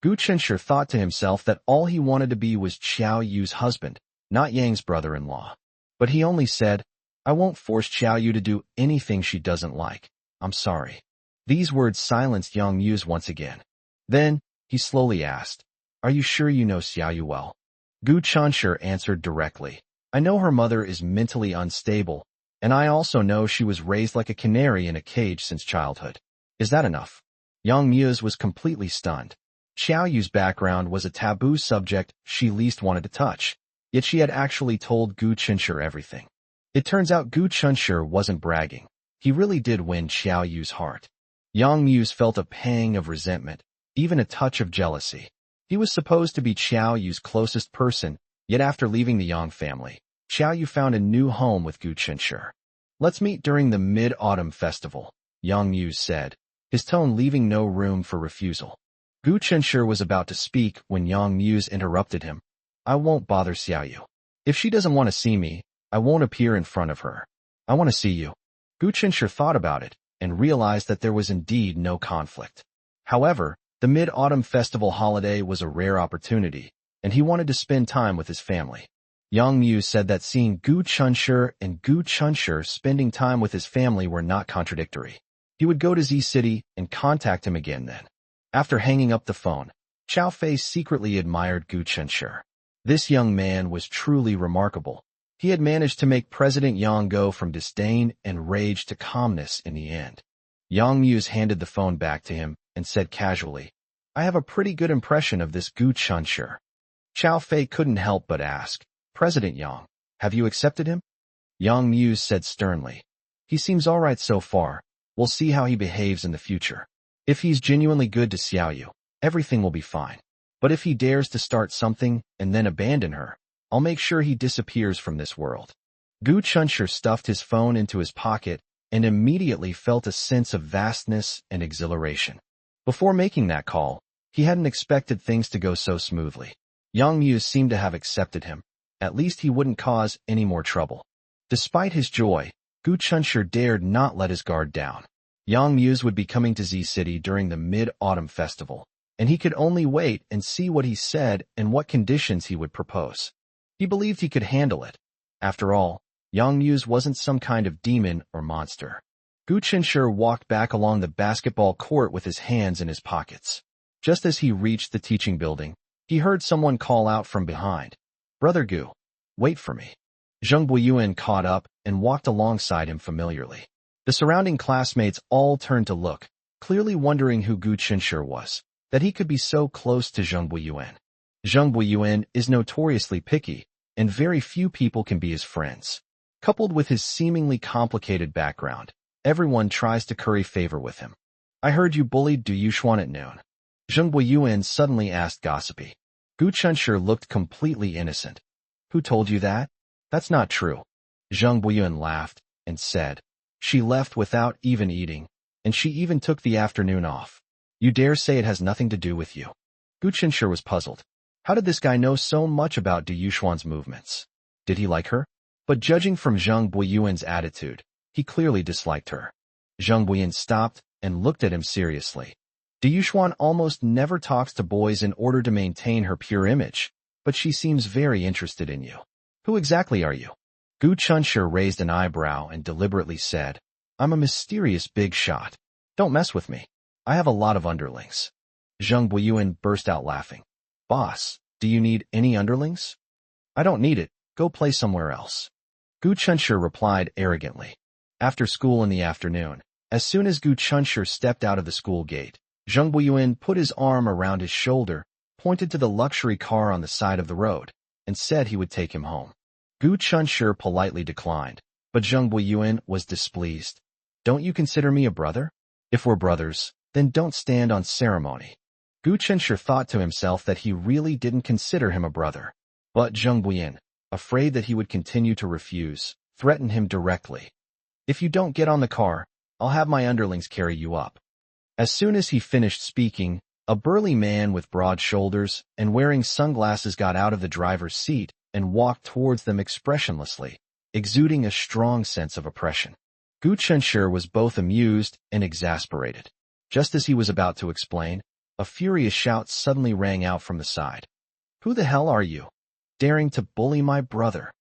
Gu Chunshur thought to himself that all he wanted to be was Xiao Yu's husband, not Yang's brother-in-law. But he only said, I won't force Xiao Yu to do anything she doesn't like. I'm sorry. These words silenced Yang Muse once again. Then, he slowly asked, "Are you sure you know Xiaoyu well?" Gu Chunshi answered directly, "I know her mother is mentally unstable, and I also know she was raised like a canary in a cage since childhood. Is that enough?" Yang Muse was completely stunned. Xiaoyu's background was a taboo subject she least wanted to touch, yet she had actually told Gu Chunshi everything. It turns out Gu Chunshi wasn't bragging. He really did win Xiaoyu's heart. Yang Muse felt a pang of resentment, even a touch of jealousy. He was supposed to be Xiaoyu's closest person, yet after leaving the Yang family, Xiaoyu found a new home with Gu Chunshi. "Let's meet during the Mid-Autumn Festival," Yang Muse said, his tone leaving no room for refusal. Gu Chunshi was about to speak when Yang Muse interrupted him. "I won't bother Xiaoyu. If she doesn't want to see me, I won't appear in front of her. I want to see you." Gu Chunshi thought about it and realized that there was indeed no conflict. However, the Mid-Autumn Festival holiday was a rare opportunity, and he wanted to spend time with his family. Yang Muse said that seeing Gu Chunshi and Gu Chunshi spending time with his family were not contradictory. He would go to Z City and contact him again then. After hanging up the phone, Chao Fei secretly admired Gu Chunshi. This young man was truly remarkable. He had managed to make President Yang go from disdain and rage to calmness in the end. Yang Muse handed the phone back to him and said casually, "I have a pretty good impression of this Gu Chunshi." Chao Fei couldn't help but ask, "President Yang, have you accepted him?" Yang Muse said sternly, "He seems all right so far. We'll see how he behaves in the future. If he's genuinely good to Xiaoyu, everything will be fine. But if he dares to start something and then abandon her, I'll make sure he disappears from this world." Gu Chunshi stuffed his phone into his pocket and immediately felt a sense of vastness and exhilaration. Before making that call, he hadn't expected things to go so smoothly. Yang Muse seemed to have accepted him. At least he wouldn't cause any more trouble. Despite his joy, Gu Chunshi dared not let his guard down. Yang Muse would be coming to Z City during the Mid-Autumn Festival, and he could only wait and see what he said and what conditions he would propose. He believed he could handle it. After all, Yang Muse wasn't some kind of demon or monster. Gu Chunshi walked back along the basketball court with his hands in his pockets. Just as he reached the teaching building, he heard someone call out from behind, "Brother Gu, wait for me." Zheng Buiyuan caught up and walked alongside him familiarly. The surrounding classmates all turned to look, clearly wondering who Gu Chunshi was, that he could be so close to Zheng Buiyuan. Zheng Buiyuan is notoriously picky, and very few people can be his friends. Coupled with his seemingly complicated background, everyone tries to curry favor with him. "I heard you bullied Du Yuxuan at noon." Zheng Buiyuan suddenly asked gossipy. Gu Chunshi looked completely innocent. "Who told you that?" "That's not true." Zheng Buiyuan laughed and said, "She left without even eating, and she even took the afternoon off. You dare say it has nothing to do with you?" Gu Chunshi was puzzled. How did this guy know so much about Du Yuxuan's movements? Did he like her? But judging from Zheng Buiyuan's attitude, he clearly disliked her. Zheng Buiyuan stopped and looked at him seriously. Du Yuxuan almost never talks to boys in order to maintain her pure image, but she seems very interested in you. Who exactly are you? Gu Chunshi raised an eyebrow and deliberately said, "I'm a mysterious big shot. Don't mess with me. I have a lot of underlings." Zheng Buiyuan burst out laughing. "Boss, do you need any underlings?" "I don't need it. Go play somewhere else." Gu Chunshi replied arrogantly. After school in the afternoon, as soon as Gu Chunshi stepped out of the school gate, Zheng Buiyuan put his arm around his shoulder, pointed to the luxury car on the side of the road, and said he would take him home. Gu Chunshi politely declined, but Zheng Buiyuan was displeased. "Don't you consider me a brother? If we're brothers, then don't stand on ceremony." Gu Chunshi thought to himself that he really didn't consider him a brother. But Zheng Buiyuan, afraid that he would continue to refuse, threatened him directly. "If you don't get on the car, I'll have my underlings carry you up." As soon as he finished speaking, a burly man with broad shoulders and wearing sunglasses got out of the driver's seat and walked towards them expressionlessly, exuding a strong sense of oppression. Gu Chunshi was both amused and exasperated. Just as he was about to explain, a furious shout suddenly rang out from the side. "Who the hell are you? Daring to bully my brother?"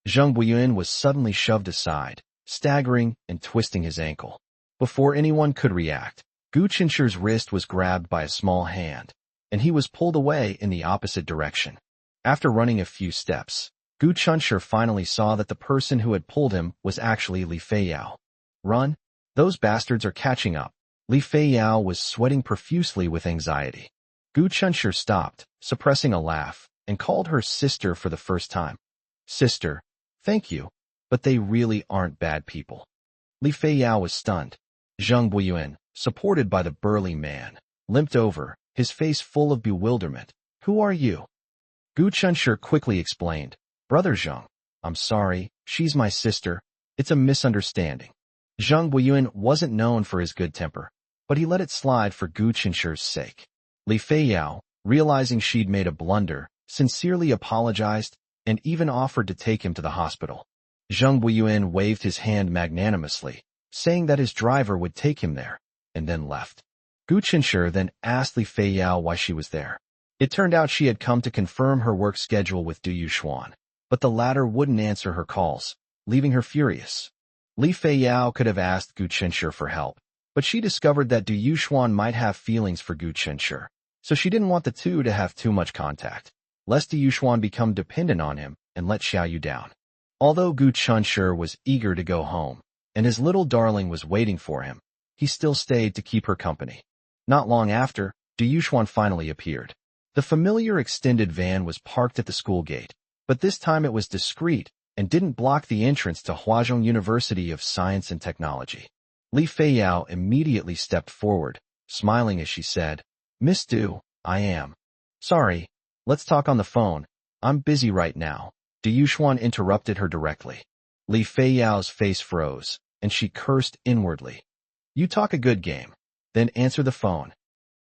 Zheng Buiyuan was suddenly shoved aside, staggering and twisting his ankle. Before anyone could react, Gu Chunshi's wrist was grabbed by a small hand. and he was pulled away in the opposite direction. After running a few steps, Gu Chunshur finally saw that the person who had pulled him was actually Li Feiyao. Run! Those bastards are catching up. Li Feiyao was sweating profusely with anxiety. Gu Chunshur stopped, suppressing a laugh, and called her sister for the first time. Sister, thank you, but they really aren't bad people. Li Feiyao was stunned. Zheng Buiyuan, supported by the burly man, limped over, his face full of bewilderment. Who are you? Gu Chunshur quickly explained. Brother Zheng, I'm sorry, she's my sister. It's a misunderstanding. Zheng Buiyuan wasn't known for his good temper, but he let it slide for Gu Chunshur's sake. Li Feiyao, realizing she'd made a blunder, sincerely apologized and even offered to take him to the hospital. Zheng Buiyuan waved his hand magnanimously, saying that his driver would take him there, and then left. Gu Chunshur then asked Li Feiyao why she was there. It turned out she had come to confirm her work schedule with Du Yuxuan, but the latter wouldn't answer her calls, leaving her furious. Li Feiyao could have asked Gu Chunshur for help, but she discovered that Du Yuxuan might have feelings for Gu Chunshur, so she didn't want the two to have too much contact, lest Du Yuxuan become dependent on him and let Xiaoyu down. Although Gu Chunshur was eager to go home, and his little darling was waiting for him, he still stayed to keep her company. Not long after, Du Yuxuan finally appeared. The familiar extended van was parked at the school gate, but this time it was discreet and didn't block the entrance to Huazhong University of Science and Technology. Li Feiyao immediately stepped forward, smiling as she said, Miss Du, I am. Sorry, let's talk on the phone. I'm busy right now. Du Yuxuan interrupted her directly. Li Feiyao's face froze, and she cursed inwardly. You talk a good game. Then answer the phone.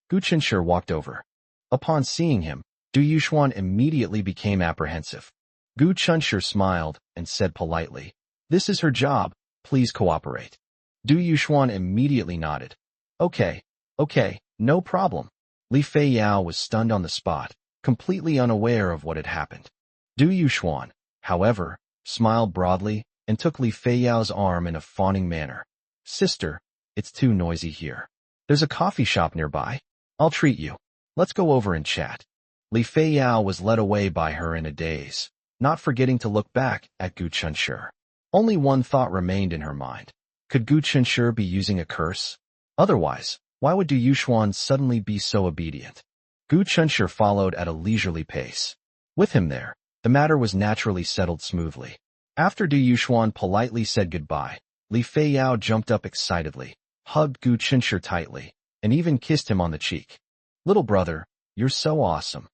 Gu Chunshur walked over. Upon seeing him, Du Yuxuan immediately became apprehensive. Gu Chunshur smiled and said politely, This is her job, please cooperate. Du Yuxuan immediately nodded. Okay, no problem. Li Feiyao was stunned on the spot, completely unaware of what had happened. Du Yuxuan, however, smiled broadly and took Li Feiyao's arm in a fawning manner. Sister, it's too noisy here. There's a coffee shop nearby. I'll treat you. Let's go over and chat. Li Feiyao was led away by her in a daze, not forgetting to look back at Gu Chunshur. Only one thought remained in her mind. Could Gu Chunshur be using a curse? Otherwise, why would Du Yuxuan suddenly be so obedient? Gu Chunshur followed at a leisurely pace. With him there, the matter was naturally settled smoothly. After Du Yuxuan politely said goodbye, Li Feiyao jumped up excitedly, hugged Gu Chunshur tightly, and even kissed him on the cheek. Little brother, you're so awesome.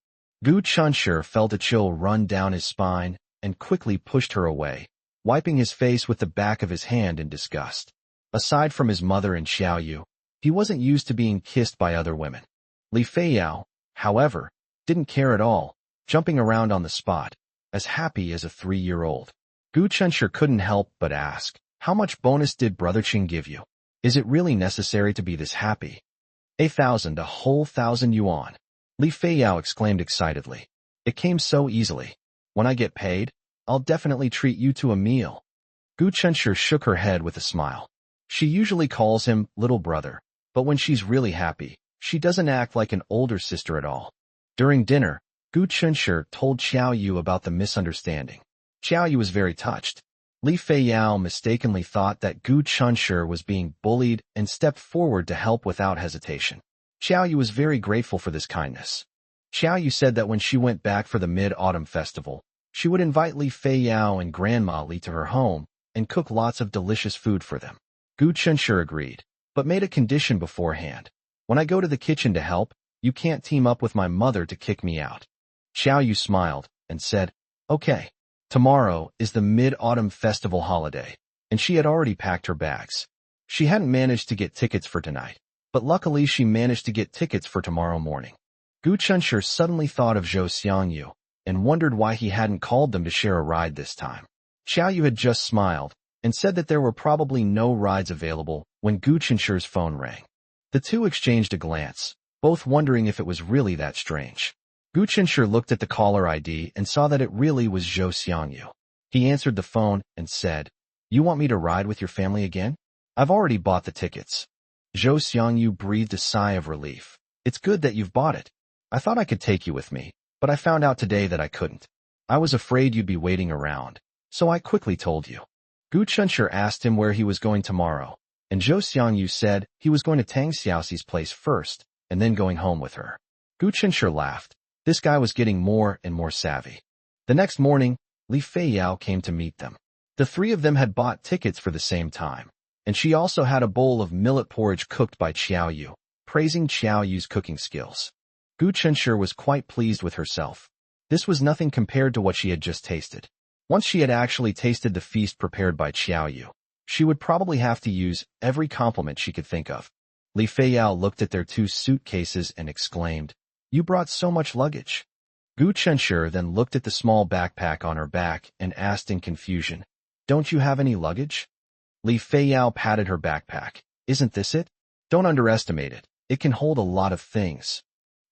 Gu Chunshur felt a chill run down his spine and quickly pushed her away, wiping his face with the back of his hand in disgust. Aside from his mother and Xiaoyu, he wasn't used to being kissed by other women. Li Feiyao, however, didn't care at all, jumping around on the spot, as happy as a 3-year-old. Gu Chunshur couldn't help but ask, How much bonus did Brother Qing give you? Is it really necessary to be this happy? A whole 1,000 yuan. Li Feiyao exclaimed excitedly. It came so easily. When I get paid, I'll definitely treat you to a meal. Gu Chunshur shook her head with a smile. She usually calls him little brother, but when she's really happy, she doesn't act like an older sister at all. During dinner, Gu Chunshur told Xiaoyu about the misunderstanding. Xiaoyu was very touched. Li Feiyao mistakenly thought that Gu Chunshur was being bullied and stepped forward to help without hesitation. Xiaoyu was very grateful for this kindness. Xiaoyu said that when she went back for the Mid-Autumn Festival, she would invite Li Feiyao and Grandma Li to her home and cook lots of delicious food for them. Gu Chunshur agreed, but made a condition beforehand. When I go to the kitchen to help, you can't team up with my mother to kick me out. Xiaoyu smiled and said, Okay. Tomorrow is the Mid-Autumn Festival holiday, and she had already packed her bags. She hadn't managed to get tickets for tonight, but luckily she managed to get tickets for tomorrow morning. Gu Chunshur suddenly thought of Zhou Xiangyu and wondered why he hadn't called them to share a ride this time. Xiaoyu had just smiled and said that there were probably no rides available when Gu Chunshur's phone rang. The two exchanged a glance, both wondering if it was really that strange. Gu Chunshur looked at the caller ID and saw that it really was Zhou Xiangyu. He answered the phone and said, You want me to ride with your family again? I've already bought the tickets. Zhou Xiangyu breathed a sigh of relief. It's good that you've bought it. I thought I could take you with me, but I found out today that I couldn't. I was afraid you'd be waiting around, so I quickly told you. Gu Chunshi asked him where he was going tomorrow, and Zhou Xiangyu said he was going to Tang Xiaoxi's place first, and then going home with her. Gu Chunshi laughed. This guy was getting more and more savvy. The next morning, Li Feiyao came to meet them. The three of them had bought tickets for the same time, and she also had a bowl of millet porridge cooked by Qiao Yu, praising Qiao Yu's cooking skills. Gu Chunshi was quite pleased with herself. This was nothing compared to what she had just tasted. Once she had actually tasted the feast prepared by Qiao Yu, she would probably have to use every compliment she could think of. Li Feiyao looked at their 2 suitcases and exclaimed, "You brought so much luggage." Gu Chunshi then looked at the small backpack on her back and asked in confusion, "Don't you have any luggage?" Li Feiyao patted her backpack. "Isn't this it? Don't underestimate it. It can hold a lot of things."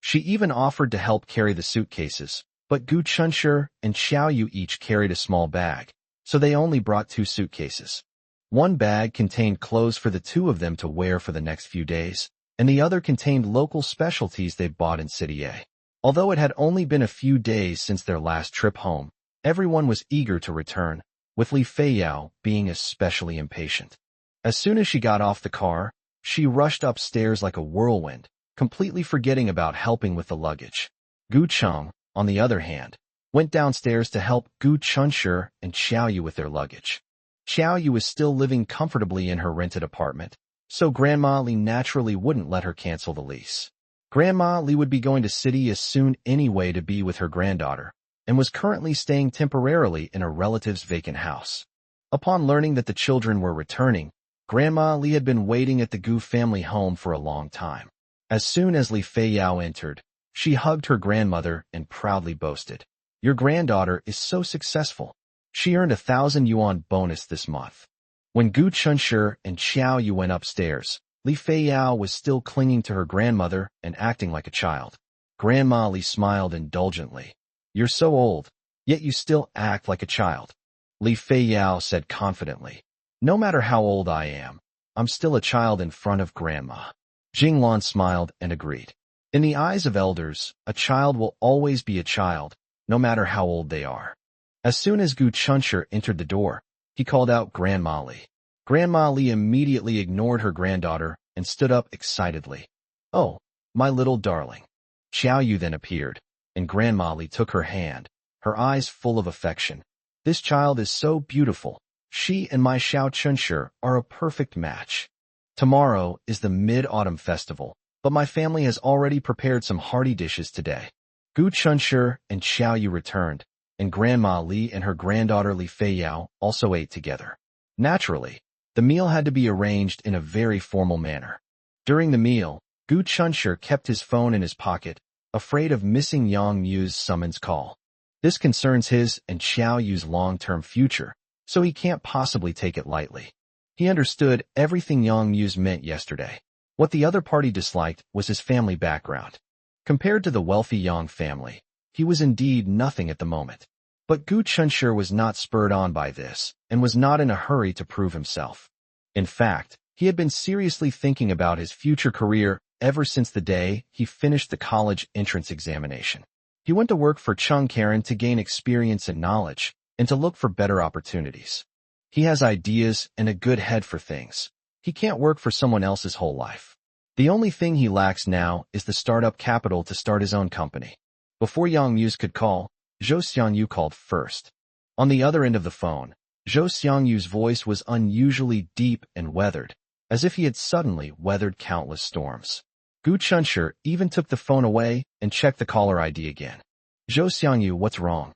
She even offered to help carry the suitcases, but Gu Chunshi and Xiao Yu each carried a small bag, so they only brought 2 suitcases. One bag contained clothes for the 2 of them to wear for the next few days, and the other contained local specialties they bought in City A. Although it had only been a few days since their last trip home, everyone was eager to return, with Li Feiyao being especially impatient. As soon as she got off the car, she rushed upstairs like a whirlwind, completely forgetting about helping with the luggage. Gu Cheng, on the other hand, went downstairs to help Gu Chunshi and Xiao Yu with their luggage. Xiao Yu was still living comfortably in her rented apartment, so Grandma Li naturally wouldn't let her cancel the lease. Grandma Li would be going to city as soon anyway to be with her granddaughter, and was currently staying temporarily in a relative's vacant house. Upon learning that the children were returning, Grandma Li had been waiting at the Gu family home for a long time. As soon as Li Feiyao entered, she hugged her grandmother and proudly boasted, "Your granddaughter is so successful. She earned 1,000 yuan bonus this month." When Gu Chunshi and Xiao Yu went upstairs, Li Feiyao was still clinging to her grandmother and acting like a child. Grandma Li smiled indulgently. "You're so old, yet you still act like a child," Li Feiyao said confidently. "No matter how old I am, I'm still a child in front of Grandma." Jinglan smiled and agreed. In the eyes of elders, a child will always be a child, no matter how old they are. As soon as Gu Chunshi entered the door, he called out Grandma Li. Grandma Li immediately ignored her granddaughter and stood up excitedly. "Oh, my little darling." Xiao Yu then appeared, and Grandma Li took her hand, her eyes full of affection. "This child is so beautiful. She and my Xiao Chunshi are a perfect match. Tomorrow is the Mid-Autumn Festival, but my family has already prepared some hearty dishes today." Gu Chunshi and Xiao Yu returned, and Grandma Li and her granddaughter Li Feiyao also ate together. Naturally, the meal had to be arranged in a very formal manner. During the meal, Gu Chunshi kept his phone in his pocket, afraid of missing Yang Mu's summons call. This concerns his and Xiao Yu's long-term future, so he can't possibly take it lightly. He understood everything Yang Mu's meant yesterday. What the other party disliked was his family background. Compared to the wealthy Yang family, he was indeed nothing at the moment. But Gu Chunshi was not spurred on by this, and was not in a hurry to prove himself. In fact, he had been seriously thinking about his future career ever since the day he finished the college entrance examination. He went to work for Chung Karen to gain experience and knowledge, and to look for better opportunities. He has ideas and a good head for things. He can't work for someone else's whole life. The only thing he lacks now is the startup capital to start his own company. Before Yang Muse could call, Zhou Xiangyu called first. On the other end of the phone, Zhou Xiangyu's voice was unusually deep and weathered, as if he had suddenly weathered countless storms. Gu Chunshi even took the phone away and checked the caller ID again. "Zhou Xiangyu, what's wrong?"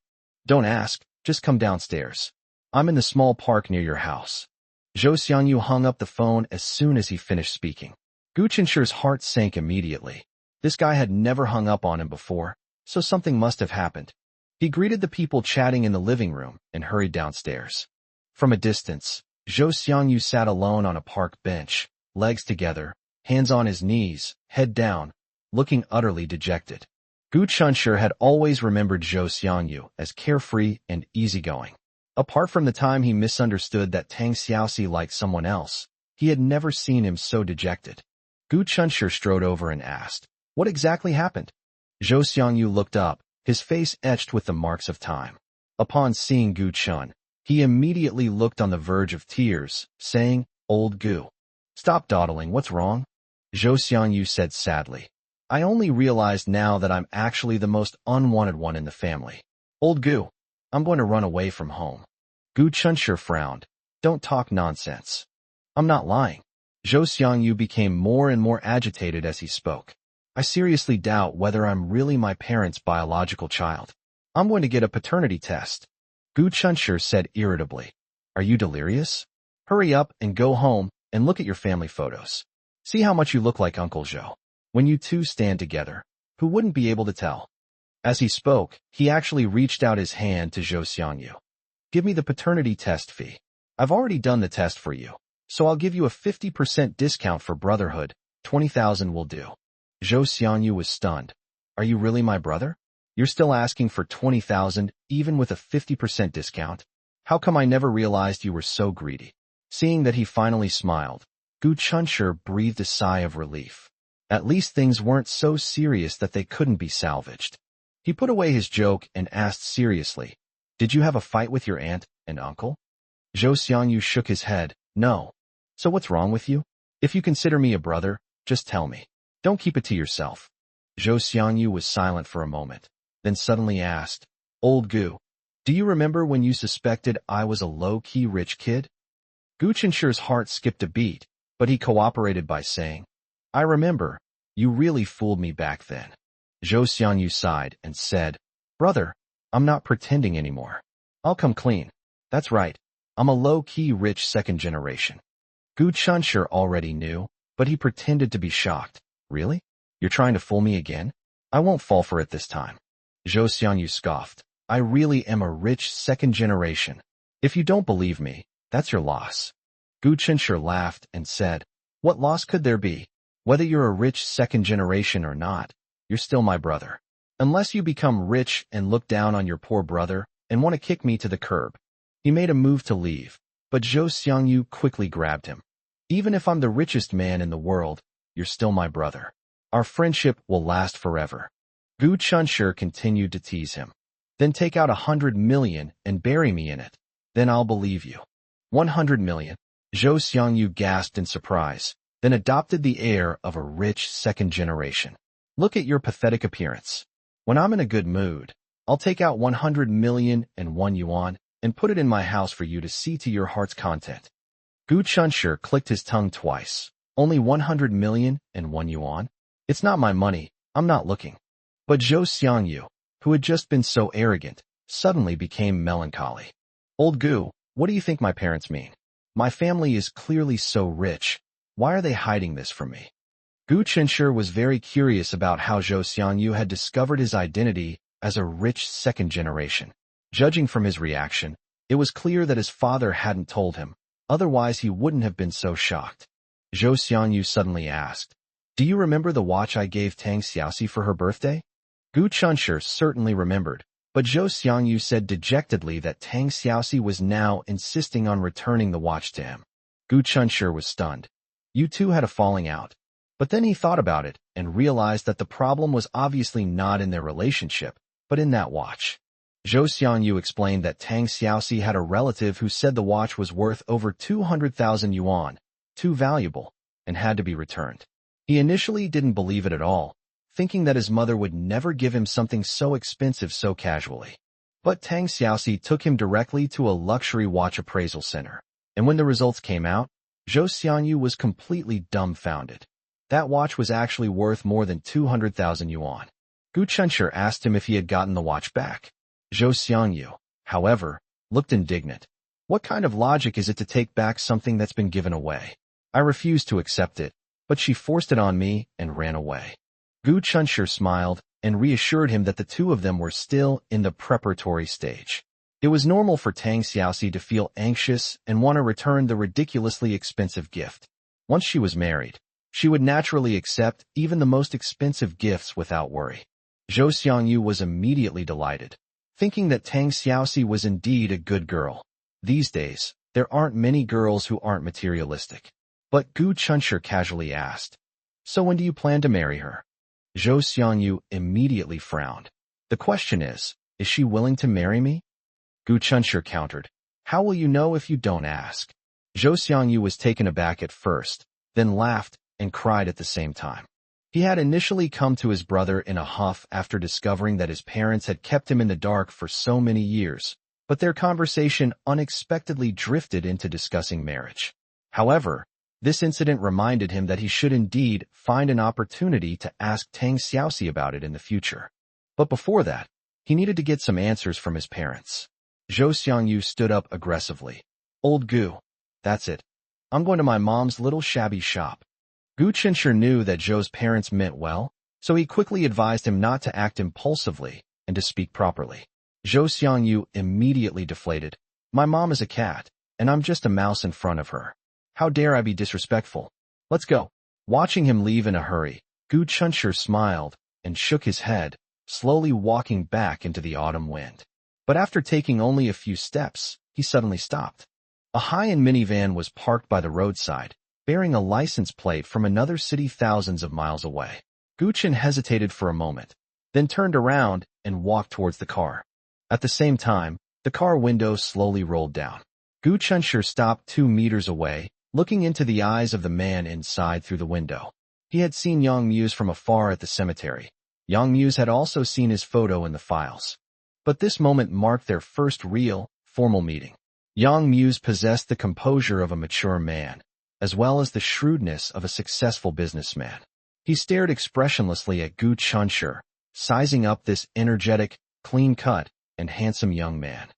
"Don't ask, just come downstairs. I'm in the small park near your house." Zhou Xiangyu hung up the phone as soon as he finished speaking. Gu Chunshi's heart sank immediately. This guy had never hung up on him before, so something must have happened. He greeted the people chatting in the living room and hurried downstairs. From a distance, Zhou Xiangyu sat alone on a park bench, legs together, hands on his knees, head down, looking utterly dejected. Gu Chunshi had always remembered Zhou Xiangyu as carefree and easygoing. Apart from the time he misunderstood that Tang Xiaoxi liked someone else, he had never seen him so dejected. Gu Chunshi strode over and asked, "What exactly happened?" Zhou Xiangyu looked up, his face etched with the marks of time. Upon seeing Gu Chun, he immediately looked on the verge of tears, saying, "Old Gu, stop dawdling, what's wrong?" Zhou Xiangyu said sadly, "I only realized now that I'm actually the most unwanted one in the family. Old Gu, I'm going to run away from home." Gu Chunshur frowned. "Don't talk nonsense." "I'm not lying." Zhou Xiangyu became more and more agitated as he spoke. "I seriously doubt whether I'm really my parents' biological child. I'm going to get a paternity test." Gu Chunshur said irritably, "Are you delirious? Hurry up and go home and look at your family photos. See how much you look like Uncle Zhou. When you two stand together, who wouldn't be able to tell?" As he spoke, he actually reached out his hand to Zhou Xiangyu. "Give me the paternity test fee. I've already done the test for you, so I'll give you a 50% discount for brotherhood. 20,000 will do." Zhou Xiangyu was stunned. "Are you really my brother? You're still asking for 20,000 even with a 50% discount? How come I never realized you were so greedy?" Seeing that he finally smiled, Gu Chunshur breathed a sigh of relief. At least things weren't so serious that they couldn't be salvaged. He put away his joke and asked seriously, "Did you have a fight with your aunt and uncle?" Zhou Xiangyu shook his head. "No." "So what's wrong with you? If you consider me a brother, just tell me. Don't keep it to yourself." Zhou Xiangyu was silent for a moment, then suddenly asked, "Old Gu, do you remember when you suspected I was a low-key rich kid?" Gu Chunshur's heart skipped a beat, but he cooperated by saying, "I remember. You really fooled me back then." Zhou Xiangyu sighed and said, "Brother, I'm not pretending anymore. I'll come clean. That's right. I'm a low-key rich second generation." Gu Chunshur already knew, but he pretended to be shocked. "Really? You're trying to fool me again? I won't fall for it this time." Zhou Xiangyu scoffed. "I really am a rich second generation. If you don't believe me, that's your loss." Gu Chunshur laughed and said, "What loss could there be? Whether you're a rich second generation or not, you're still my brother. Unless you become rich and look down on your poor brother and want to kick me to the curb." He made a move to leave, but Zhou Xiangyu quickly grabbed him. "Even if I'm the richest man in the world, you're still my brother. Our friendship will last forever." Gu Chunshur continued to tease him. "Then take out 100 million and bury me in it. Then I'll believe you." 100 million? Zhou Xiangyu gasped in surprise, then adopted the air of a rich second generation. "Look at your pathetic appearance. When I'm in a good mood, I'll take out 100 million and 1 yuan and put it in my house for you to see to your heart's content." Gu Chunshur clicked his tongue twice. "Only 100 million and 1 yuan? It's not my money, I'm not looking." But Zhou Xiangyu, who had just been so arrogant, suddenly became melancholy. "Old Gu, what do you think my parents mean? My family is clearly so rich. Why are they hiding this from me?" Gu Chunshur was very curious about how Zhou Xiangyu had discovered his identity as a rich second generation. Judging from his reaction, it was clear that his father hadn't told him, otherwise he wouldn't have been so shocked. Zhou Xiangyu suddenly asked, "Do you remember the watch I gave Tang Xiaoxi for her birthday?" Gu Chunshur certainly remembered, but Zhou Xiangyu said dejectedly that Tang Xiaoxi was now insisting on returning the watch to him. Gu Chunshur was stunned. You two had a falling out. But then he thought about it and realized that the problem was obviously not in their relationship, but in that watch. Zhou Xiangyu explained that Tang Xiaoxi had a relative who said the watch was worth over 200,000 yuan, too valuable, and had to be returned. He initially didn't believe it at all, thinking that his mother would never give him something so expensive so casually. But Tang Xiaoxi took him directly to a luxury watch appraisal center, and when the results came out, Zhou Xiangyu was completely dumbfounded. That watch was actually worth more than 200,000 yuan. Gu Chunshur asked him if he had gotten the watch back. Zhou Xiangyu, however, looked indignant. "What kind of logic is it to take back something that's been given away? I refused to accept it, but she forced it on me and ran away." Gu Chunshur smiled and reassured him that the two of them were still in the preparatory stage. It was normal for Tang Xiaoxi to feel anxious and want to return the ridiculously expensive gift. Once she was married, she would naturally accept even the most expensive gifts without worry. Zhou Xiangyu was immediately delighted, thinking that Tang Xiaoxi was indeed a good girl. These days, there aren't many girls who aren't materialistic. But Gu Chunshur casually asked, "So when do you plan to marry her?" Zhou Xiangyu immediately frowned. The question is she willing to marry me? Gu Chunshi countered. How will you know if you don't ask? Zhou Xiangyu was taken aback at first, then laughed and cried at the same time. He had initially come to his brother in a huff after discovering that his parents had kept him in the dark for so many years, but their conversation unexpectedly drifted into discussing marriage. However, this incident reminded him that he should indeed find an opportunity to ask Tang Xiaoxi about it in the future. But before that, he needed to get some answers from his parents. Zhou Xiangyu stood up aggressively. Old Gu, that's it. I'm going to my mom's little shabby shop. Gu Chunshi knew that Zhou's parents meant well, so he quickly advised him not to act impulsively and to speak properly. Zhou Xiangyu immediately deflated. My mom is a cat, and I'm just a mouse in front of her. How dare I be disrespectful? Let's go. Watching him leave in a hurry, Gu Chunshi smiled and shook his head, slowly walking back into the autumn wind. But after taking only a few steps, he suddenly stopped. A high-end minivan was parked by the roadside, bearing a license plate from another city thousands of miles away. Gu Chun hesitated for a moment, then turned around and walked towards the car. At the same time, the car window slowly rolled down. Gu Chunshi stopped 2 meters away, looking into the eyes of the man inside through the window. He had seen Yang Muse from afar at the cemetery. Yang Muse had also seen his photo in the files. But this moment marked their first real, formal meeting. Yang Muse possessed the composure of a mature man, as well as the shrewdness of a successful businessman. He stared expressionlessly at Gu Chunshi, sizing up this energetic, clean-cut, and handsome young man.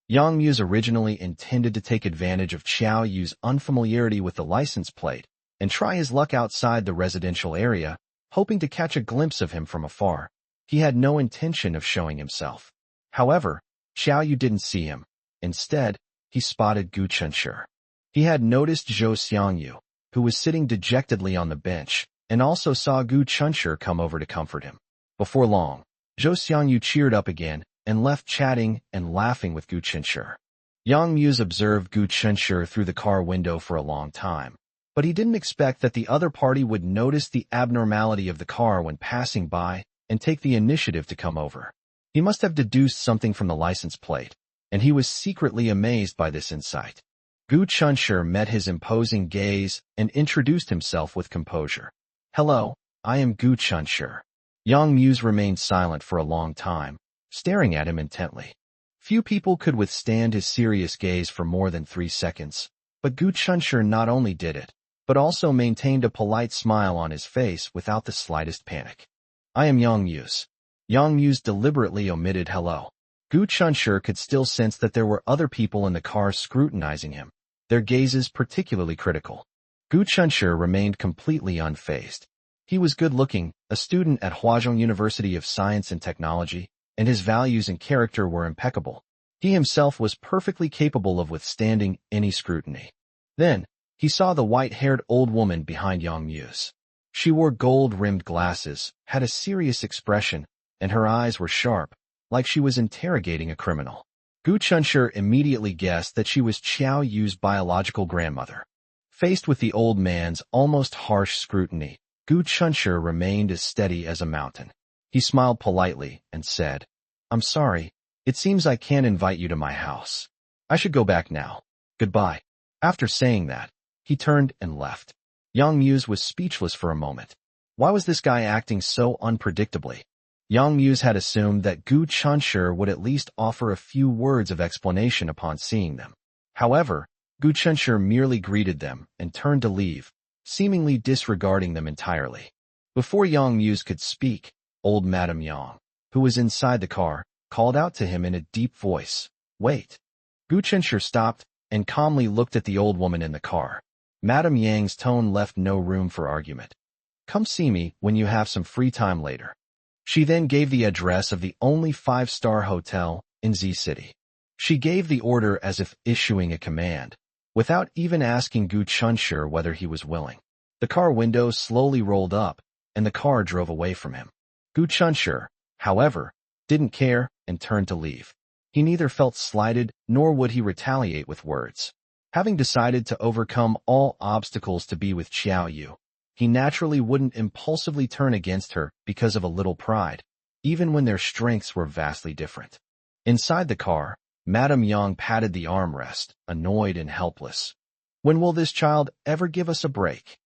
Yang Muse originally intended to take advantage of Qiao Yu's unfamiliarity with the license plate and try his luck outside the residential area, hoping to catch a glimpse of him from afar. He had no intention of showing himself. However, Qiao Yu didn't see him. Instead, he spotted Gu Chunshi. He had noticed Zhou Xiangyu, who was sitting dejectedly on the bench, and also saw Gu Chunshi come over to comfort him. Before long, Zhou Xiangyu cheered up again and left chatting and laughing with Gu Chunshi. Yang Muse observed Gu Chunshi through the car window for a long time, but he didn't expect that the other party would notice the abnormality of the car when passing by and take the initiative to come over. He must have deduced something from the license plate, and he was secretly amazed by this insight. Gu Chunshi met his imposing gaze and introduced himself with composure. Hello, I am Gu Chunshi. Yang Muse remained silent for a long time, staring at him intently. Few people could withstand his serious gaze for more than 3 seconds, but Gu Chunshi not only did it, but also maintained a polite smile on his face without the slightest panic. I am Yang Muse. Yang Muse deliberately omitted hello. Gu Chunshi could still sense that there were other people in the car scrutinizing him, their gazes particularly critical. Gu Chunshi remained completely unfazed. He was good-looking, a student at Huazhong University of Science and Technology, and his values and character were impeccable. He himself was perfectly capable of withstanding any scrutiny. Then, he saw the white-haired old woman behind Yang Muse. She wore gold-rimmed glasses, had a serious expression, and her eyes were sharp, like she was interrogating a criminal. Gu Chunshi immediately guessed that she was Qiao Yu's biological grandmother. Faced with the old man's almost harsh scrutiny, Gu Chunshi remained as steady as a mountain. He smiled politely and said, I'm sorry, it seems I can't invite you to my house. I should go back now. Goodbye. After saying that, he turned and left. Yang Muse was speechless for a moment. Why was this guy acting so unpredictably? Yang Muse had assumed that Gu Chunshi would at least offer a few words of explanation upon seeing them. However, Gu Chunshi merely greeted them and turned to leave, seemingly disregarding them entirely. Before Yang Muse could speak, old Madame Yang, who was inside the car, called out to him in a deep voice, Wait. Gu Chunshi stopped and calmly looked at the old woman in the car. Madame Yang's tone left no room for argument. Come see me when you have some free time later. She then gave the address of the only 5-star hotel in Z City. She gave the order as if issuing a command, without even asking Gu Chunshi whether he was willing. The car window slowly rolled up, and the car drove away from him. Gu Chunshi, however, didn't care and turned to leave. He neither felt slighted nor would he retaliate with words. Having decided to overcome all obstacles to be with Qiao Yu, he naturally wouldn't impulsively turn against her because of a little pride, even when their strengths were vastly different. Inside the car, Madame Yang patted the armrest, annoyed and helpless. When will this child ever give us a break?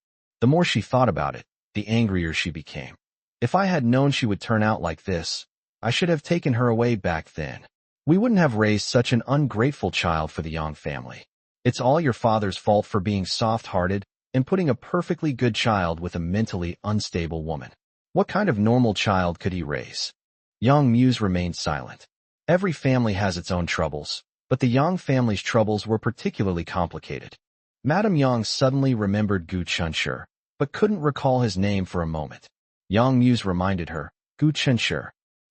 The more she thought about it, the angrier she became. If I had known she would turn out like this, I should have taken her away back then. We wouldn't have raised such an ungrateful child for the Yang family. It's all your father's fault for being soft-hearted and putting a perfectly good child with a mentally unstable woman. What kind of normal child could he raise? Yang Muse remained silent. Every family has its own troubles, but the Yang family's troubles were particularly complicated. Madame Yang suddenly remembered Gu Chunshi, but couldn't recall his name for a moment. Yang Muse reminded her, Gu Chunshi.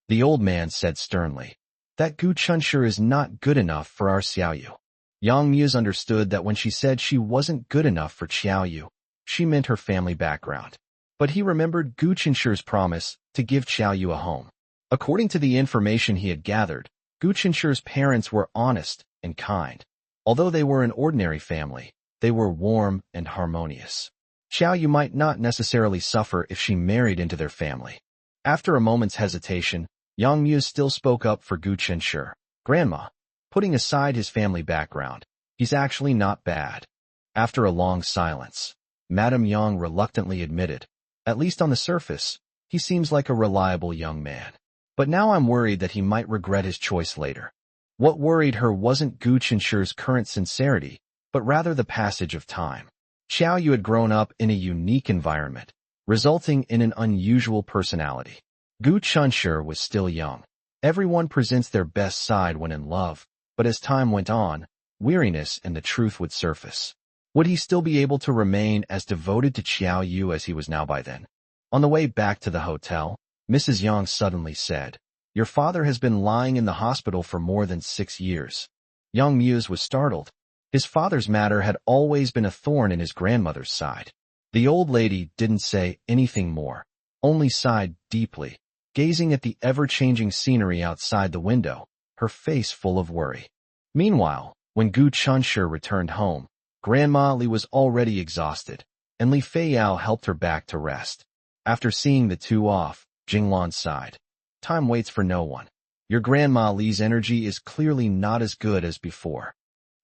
The old man said sternly, that Gu Chunshi is not good enough for our Xiaoyu. Yang Muse understood that when she said she wasn't good enough for Xiaoyu, she meant her family background. But he remembered Gu Chunshi's promise to give Xiaoyu a home. According to the information he had gathered, Gu Chunshi's parents were honest and kind. Although they were an ordinary family, they were warm and harmonious. Xiaoyu might not necessarily suffer if she married into their family. After a moment's hesitation, Yang Muse still spoke up for Gu Chunshi. Grandma, putting aside his family background, he's actually not bad. After a long silence, Madame Yang reluctantly admitted, at least on the surface, he seems like a reliable young man. But now I'm worried that he might regret his choice later. What worried her wasn't Gu Chunshi's current sincerity, but rather the passage of time. Xiaoyu had grown up in a unique environment, resulting in an unusual personality. Gu Chunshi was still young. Everyone presents their best side when in love, but as time went on, weariness and the truth would surface. Would he still be able to remain as devoted to Xiaoyu as he was now by then? On the way back to the hotel, Mrs. Yang suddenly said, your father has been lying in the hospital for more than 6 years. Yang Muse was startled. His father's matter had always been a thorn in his grandmother's side. The old lady didn't say anything more, only sighed deeply, gazing at the ever-changing scenery outside the window, her face full of worry. Meanwhile, when Gu Chunshi returned home, Grandma Li was already exhausted, and Li Feiyao helped her back to rest. After seeing the two off, Jinglan sighed. Time waits for no one. Your Grandma Li's energy is clearly not as good as before.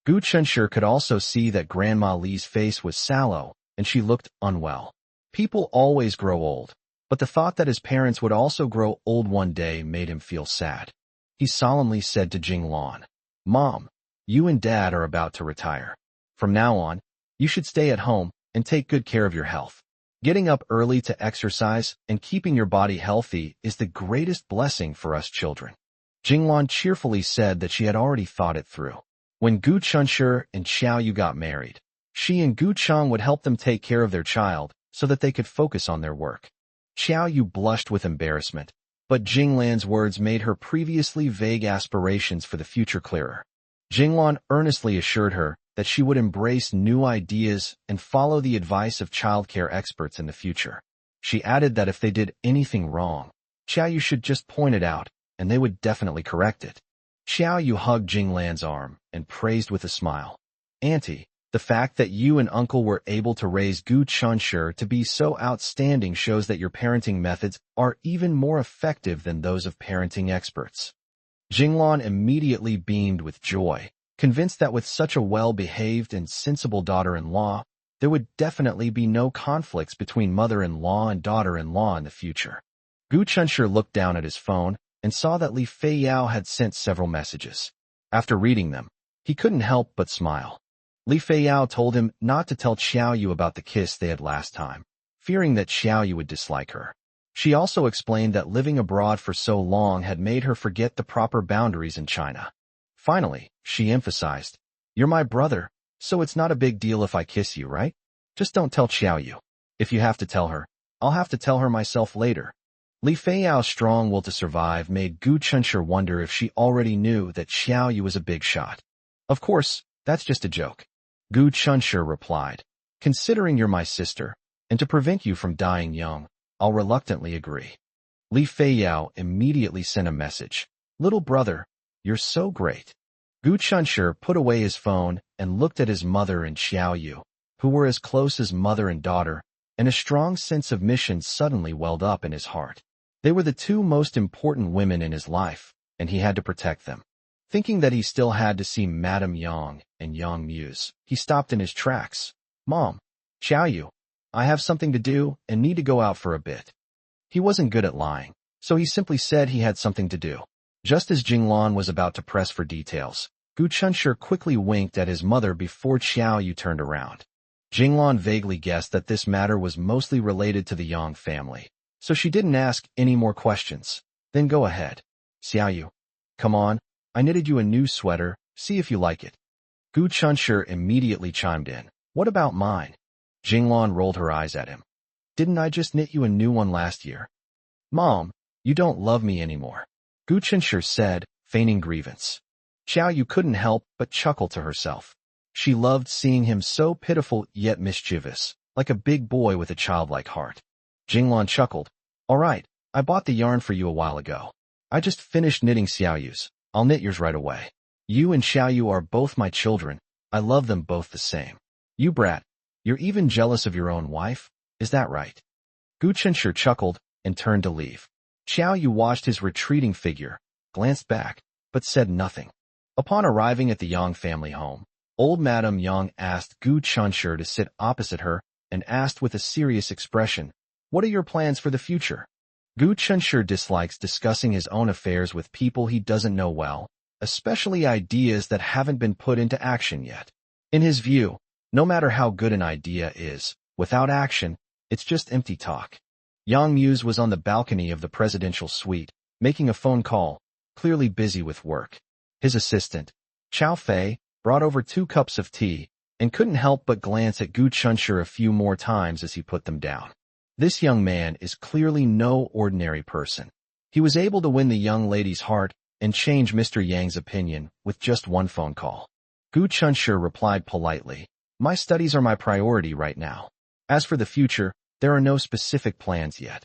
Gu Chunshi could also see that Grandma Li's face was sallow, and she looked unwell. People always grow old, but the thought that his parents would also grow old one day made him feel sad. He solemnly said to Jinglan, Mom, you and Dad are about to retire. From now on, you should stay at home and take good care of your health. Getting up early to exercise and keeping your body healthy is the greatest blessing for us children. Jinglan cheerfully said that she had already thought it through. When Gu Chunshi and Xiaoyu got married, she and Gu Chang would help them take care of their child so that they could focus on their work. Xiaoyu blushed with embarrassment, but Jinglan's words made her previously vague aspirations for the future clearer. Jinglan earnestly assured her that she would embrace new ideas and follow the advice of childcare experts in the future. She added that if they did anything wrong, Xiaoyu should just point it out, and they would definitely correct it. Xiaoyu hugged Jinglan's arm and praised with a smile. Auntie, the fact that you and Uncle were able to raise Gu Chunshi to be so outstanding shows that your parenting methods are even more effective than those of parenting experts. Jinglan immediately beamed with joy, convinced that with such a well-behaved and sensible daughter-in-law, there would definitely be no conflicts between mother-in-law and daughter-in-law in the future. Gu Chunshi looked down at his phone and saw that Li Feiyao had sent several messages. After reading them, he couldn't help but smile. Li Feiyao told him not to tell Xiaoyu about the kiss they had last time, fearing that Xiaoyu would dislike her. She also explained that living abroad for so long had made her forget the proper boundaries in China. Finally, she emphasized, you're my brother, so it's not a big deal if I kiss you, right? Just don't tell Xiaoyu. If you have to tell her, I'll have to tell her myself later. Li Feiyao's strong will to survive made Gu Chunshi wonder if she already knew that Xiaoyu was a big shot. Of course, that's just a joke. Gu Chunshi replied, considering you're my sister, and to prevent you from dying young, I'll reluctantly agree. Li Feiyao immediately sent a message. Little brother, you're so great. Gu Chunshi put away his phone and looked at his mother and Xiaoyu, who were as close as mother and daughter, and a strong sense of mission suddenly welled up in his heart. They were the two most important women in his life, and he had to protect them. Thinking that he still had to see Madame Yang and Yang Muse, he stopped in his tracks. "Mom, Xiaoyu, I have something to do and need to go out for a bit." He wasn't good at lying, so he simply said he had something to do. Just as Jinglan was about to press for details, Gu Chunshi quickly winked at his mother before Xiaoyu turned around. Jinglan vaguely guessed that this matter was mostly related to the Yang family, so she didn't ask any more questions. "Then go ahead. Xiaoyu, come on, I knitted you a new sweater, see if you like it." Gu Chunshi immediately chimed in. "What about mine?" Jinglan rolled her eyes at him. "Didn't I just knit you a new one last year?" "Mom, you don't love me anymore," Gu Chunshi said, feigning grievance. Xiaoyu couldn't help but chuckle to herself. She loved seeing him so pitiful yet mischievous, like a big boy with a childlike heart. Jinglan chuckled. "All right, I bought the yarn for you a while ago. I just finished knitting Xiaoyu's. I'll knit yours right away. You and Xiaoyu are both my children. I love them both the same. You brat, you're even jealous of your own wife? Is that right?" Gu Chunshi chuckled and turned to leave. Xiaoyu watched his retreating figure, glanced back, but said nothing. Upon arriving at the Yang family home, old Madame Yang asked Gu Chunshi to sit opposite her and asked with a serious expression, "What are your plans for the future?" Gu Chunshi dislikes discussing his own affairs with people he doesn't know well, especially ideas that haven't been put into action yet. In his view, no matter how good an idea is, without action, it's just empty talk. Yang Muse was on the balcony of the presidential suite, making a phone call, clearly busy with work. His assistant, Chao Fei, brought over 2 cups of tea, and couldn't help but glance at Gu Chunshi a few more times as he put them down. This young man is clearly no ordinary person. He was able to win the young lady's heart and change Mr. Yang's opinion with just one phone call. Gu Chunshi replied politely, "My studies are my priority right now. As for the future, there are no specific plans yet."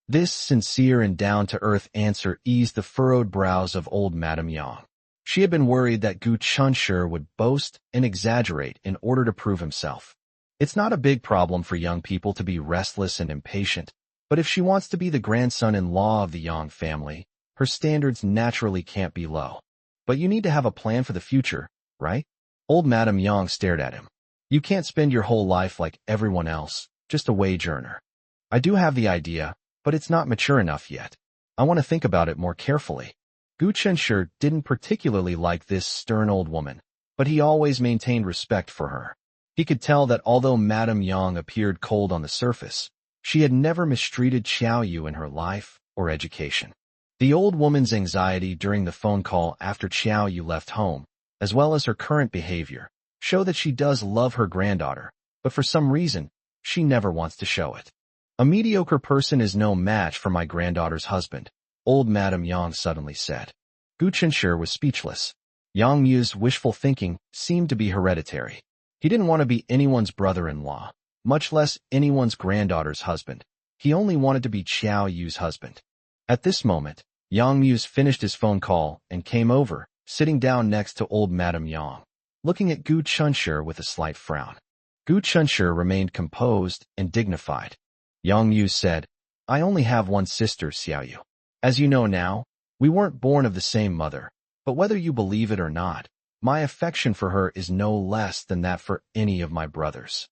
This sincere and down-to-earth answer eased the furrowed brows of old Madame Yang. She had been worried that Gu Chunshi would boast and exaggerate in order to prove himself. It's not a big problem for young people to be restless and impatient, but if she wants to be the grandson-in-law of the Yang family, her standards naturally can't be low. "But you need to have a plan for the future, right?" Old Madame Yang stared at him. "You can't spend your whole life like everyone else, just a wage earner." "I do have the idea, but it's not mature enough yet. I want to think about it more carefully." Gu Chunshi didn't particularly like this stern old woman, but he always maintained respect for her. He could tell that although Madame Yang appeared cold on the surface, she had never mistreated Xiaoyu in her life or education. The old woman's anxiety during the phone call after Xiaoyu left home, as well as her current behavior, show that she does love her granddaughter, but for some reason, she never wants to show it. "A mediocre person is no match for my granddaughter's husband," old Madame Yang suddenly said. Gu Chunshi was speechless. Yang Mu's wishful thinking seemed to be hereditary. He didn't want to be anyone's brother-in-law, much less anyone's granddaughter's husband. He only wanted to be Xiaoyu's husband. At this moment, Yang Muse finished his phone call and came over, sitting down next to old Madame Yang, looking at Gu Chunshi with a slight frown. Gu Chunshi remained composed and dignified. Yang Muse said, "I only have one sister, Xiaoyu. As you know now, we weren't born of the same mother, but whether you believe it or not, my affection for her is no less than that for any of my brothers."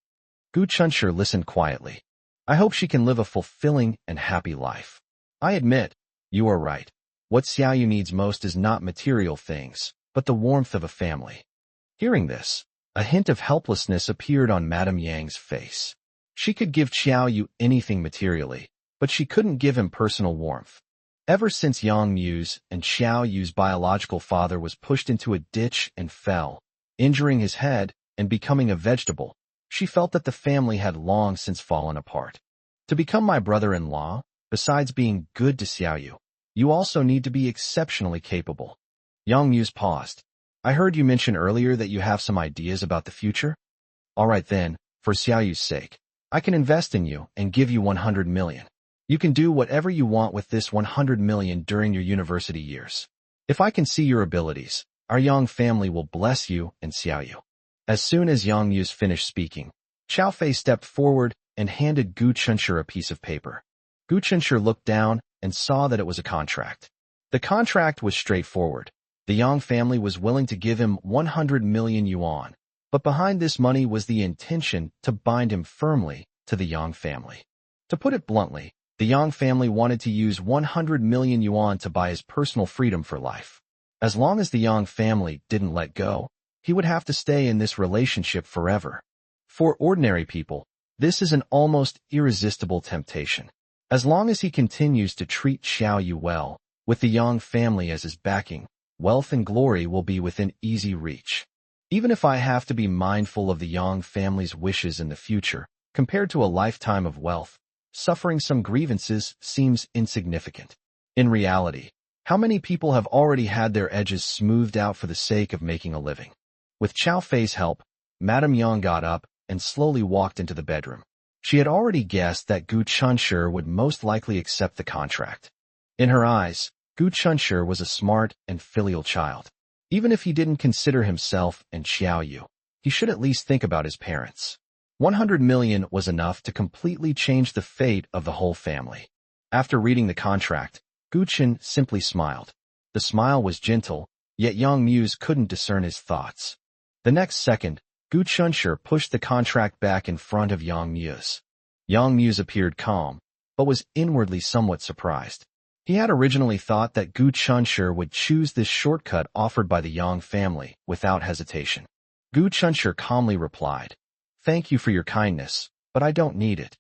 Gu Chunshi listened quietly. "I hope she can live a fulfilling and happy life. I admit, you are right. What Xiaoyu needs most is not material things, but the warmth of a family." Hearing this, a hint of helplessness appeared on Madame Yang's face. She could give Xiaoyu anything materially, but she couldn't give him personal warmth. Ever since Yang Muse and Xiaoyu's biological father was pushed into a ditch and fell, injuring his head and becoming a vegetable, she felt that the family had long since fallen apart. To become my brother-in-law, besides being good to Xiaoyu, you also need to be exceptionally capable. Yang Muse paused. "I heard you mention earlier that you have some ideas about the future? All right then, for Xiaoyu's sake, I can invest in you and give you 100 million. You can do whatever you want with this 100 million during your university years. If I can see your abilities, our Yang family will bless you and Xiaoyu." As soon as Yang Muse finished speaking, Xiao Fei stepped forward and handed Gu Chunshur a piece of paper. Gu Chunshur looked down and saw that it was a contract. The contract was straightforward. The Yang family was willing to give him 100 million yuan, but behind this money was the intention to bind him firmly to the Yang family. To put it bluntly, the Yang family wanted to use 100 million yuan to buy his personal freedom for life. As long as the Yang family didn't let go, he would have to stay in this relationship forever. For ordinary people, this is an almost irresistible temptation. As long as he continues to treat Xiao Yu well, with the Yang family as his backing, wealth and glory will be within easy reach. Even if I have to be mindful of the Yang family's wishes in the future, compared to a lifetime of wealth, suffering some grievances seems insignificant. In reality, how many people have already had their edges smoothed out for the sake of making a living? With Xiao Fei's help, Madame Yang got up and slowly walked into the bedroom. She had already guessed that Gu Chunshur would most likely accept the contract. In her eyes, Gu Chunshur was a smart and filial child. Even if he didn't consider himself and Xiao Yu, he should at least think about his parents. 100 million was enough to completely change the fate of the whole family. After reading the contract, Gu Chen simply smiled. The smile was gentle, yet Yang Muse couldn't discern his thoughts. The next second, Gu Chunshur pushed the contract back in front of Yang Muse. Yang Muse appeared calm, but was inwardly somewhat surprised. He had originally thought that Gu Chunshur would choose this shortcut offered by the Yang family without hesitation. Gu Chunshur calmly replied, "Thank you for your kindness, but I don't need it."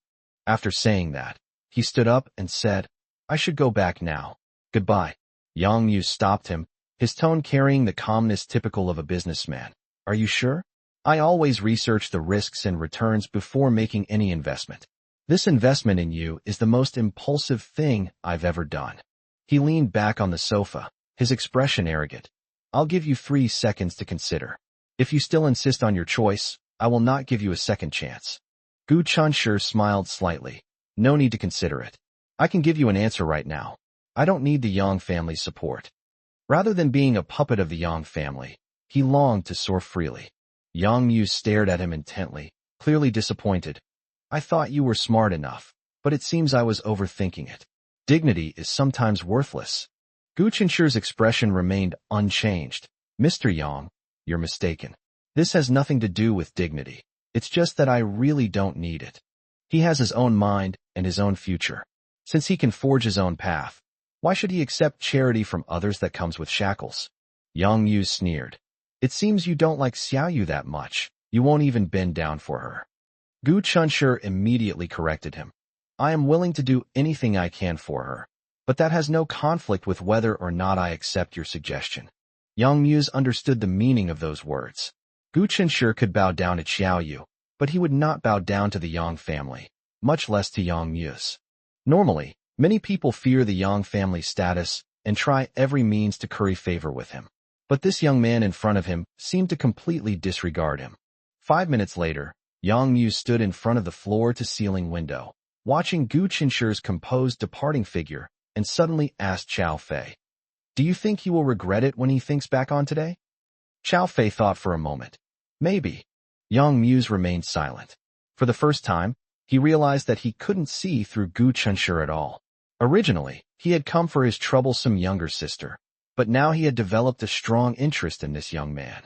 After saying that, he stood up and said, "I should go back now. Goodbye." Yang Muse stopped him, his tone carrying the calmness typical of a businessman. "Are you sure? I always research the risks and returns before making any investment. This investment in you is the most impulsive thing I've ever done." He leaned back on the sofa, his expression arrogant. "I'll give you 3 seconds to consider. If you still insist on your choice, I will not give you a second chance." Gu Chunshur smiled slightly. "No need to consider it. I can give you an answer right now. I don't need the Yang family's support." Rather than being a puppet of the Yang family, he longed to soar freely. Yang Muse stared at him intently, clearly disappointed. "I thought you were smart enough, but it seems I was overthinking it. Dignity is sometimes worthless." Gu Chunshur's expression remained unchanged. "Mr. Yang, you're mistaken. This has nothing to do with dignity. It's just that I really don't need it. He has his own mind and his own future. Since he can forge his own path, why should he accept charity from others that comes with shackles?" Yang Muse sneered. "It seems you don't like Xiao Yu that much. You won't even bend down for her." Gu Chunshur immediately corrected him. "I am willing to do anything I can for her, but that has no conflict with whether or not I accept your suggestion." Yang Muse understood the meaning of those words. Gu Chunshur could bow down to Xiao Yu, but he would not bow down to the Yang family, much less to Yang Muse. Normally, many people fear the Yang family's status and try every means to curry favor with him. But this young man in front of him seemed to completely disregard him. 5 minutes later, Yang Muse stood in front of the floor-to-ceiling window, watching Gu Chunshur's composed departing figure, and suddenly asked Xiao Fei, "Do you think he will regret it when he thinks back on today?" Xiao Fei thought for a moment. Maybe. Yang Muse remained silent. For the first time, he realized that he couldn't see through Gu Chunshur at all. Originally, he had come for his troublesome younger sister, but now he had developed a strong interest in this young man.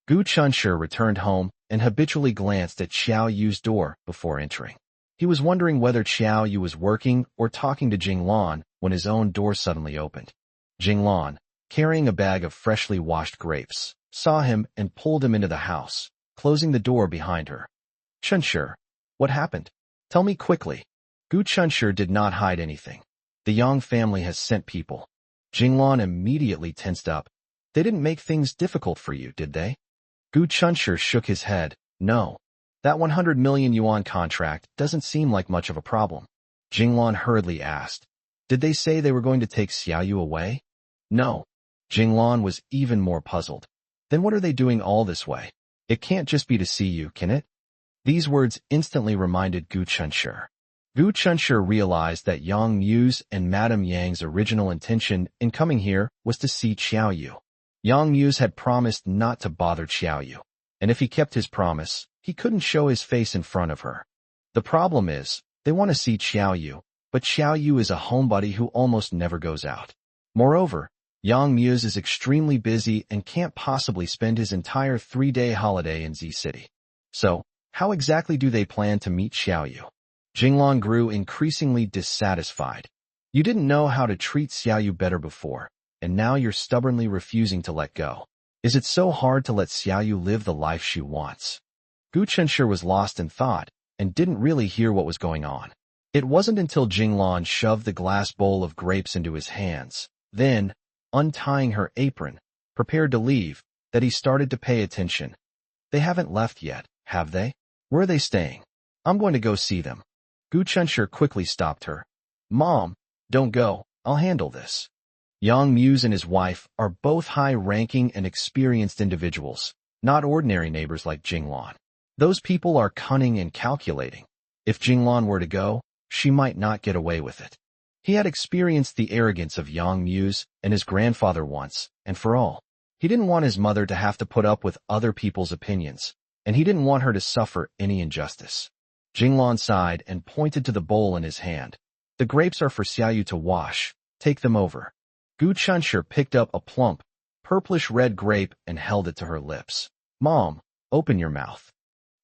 Gu Chunshur returned home and habitually glanced at Xiao Yu's door before entering. He was wondering whether Xiao Yu was working or talking to Jinglan when his own door suddenly opened. Jinglan, carrying a bag of freshly washed grapes, saw him and pulled him into the house, closing the door behind her. "Chunshur, what happened? Tell me quickly." Gu Chunshur did not hide anything. "The Yang family has sent people." Jinglan immediately tensed up. "They didn't make things difficult for you, did they?" Gu Chunshur shook his head. "No. That 100 million yuan contract doesn't seem like much of a problem." Jinglan hurriedly asked, "Did they say they were going to take Xiao Yu away?" "No." Jinglan was even more puzzled. "Then what are they doing all this way? It can't just be to see you, can it?" These words instantly reminded Gu Chunshur. Gu Chunshur realized that Yang Muse and Madame Yang's original intention in coming here was to see Xiao Yu. Yang Muse had promised not to bother Xiao Yu, and if he kept his promise, He couldn't show his face in front of her. The problem is, they want to see Xiao Yu, but Xiao Yu is a homebody who almost never goes out. Moreover, Yang Muse is extremely busy and can't possibly spend his entire 3-day holiday in Z City. So, how exactly do they plan to meet Xiao Yu? Jinglan grew increasingly dissatisfied. You didn't know how to treat Xiao Yu better before, and now you're stubbornly refusing to let go. Is it so hard to let Xiao Yu live the life she wants? Gu Chenshi was lost in thought and didn't really hear what was going on. It wasn't until Jinglan shoved the glass bowl of grapes into his hands, then, untying her apron, prepared to leave, that he started to pay attention. They haven't left yet, have they? Where are they staying? I'm going to go see them. Gu Chenshi quickly stopped her. Mom, don't go, I'll handle this. Yang Muse and his wife are both high-ranking and experienced individuals, not ordinary neighbors like Jinglan. Those people are cunning and calculating. If Jinglan were to go, she might not get away with it. He had experienced the arrogance of Yang Muse and his grandfather once, and for all. He didn't want his mother to have to put up with other people's opinions, and he didn't want her to suffer any injustice. Jinglan sighed and pointed to the bowl in his hand. The grapes are for Xiao Yu to wash. Take them over. Gu Chenshi picked up a plump, purplish-red grape and held it to her lips. Mom, open your mouth.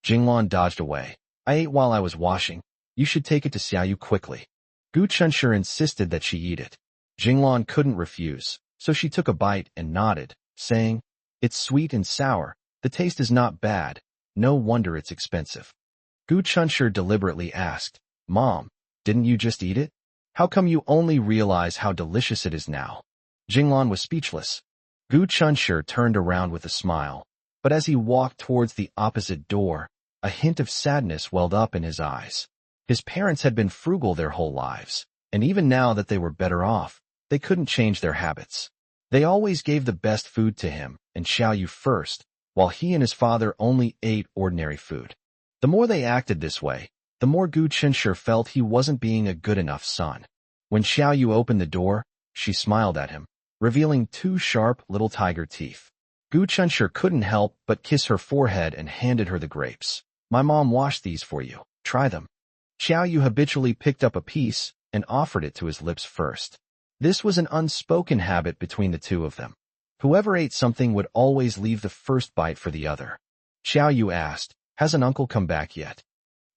Jinglan dodged away. I ate while I was washing. You should take it to Xiao Yu quickly. Gu Chenshi insisted that she eat it. Jinglan couldn't refuse, so she took a bite and nodded, saying, It's sweet and sour. The taste is not bad. No wonder it's expensive. Gu Chenshi deliberately asked, Mom, didn't you just eat it? How come you only realize how delicious it is now? Jinglan was speechless. Gu Chenshi turned around with a smile, but as he walked towards the opposite door, a hint of sadness welled up in his eyes. His parents had been frugal their whole lives, and even now that they were better off, they couldn't change their habits. They always gave the best food to him, and Xiao Yu first, while he and his father only ate ordinary food. The more they acted this way, the more Gu Chenshi felt he wasn't being a good enough son. When Xiao Yu opened the door, she smiled at him, revealing 2 sharp little tiger teeth. Gu Chenshi couldn't help but kiss her forehead and handed her the grapes. My mom washed these for you. Try them. Xiao Yu habitually picked up a piece and offered it to his lips first. This was an unspoken habit between the two of them. Whoever ate something would always leave the first bite for the other. Xiao Yu asked, Has an uncle come back yet?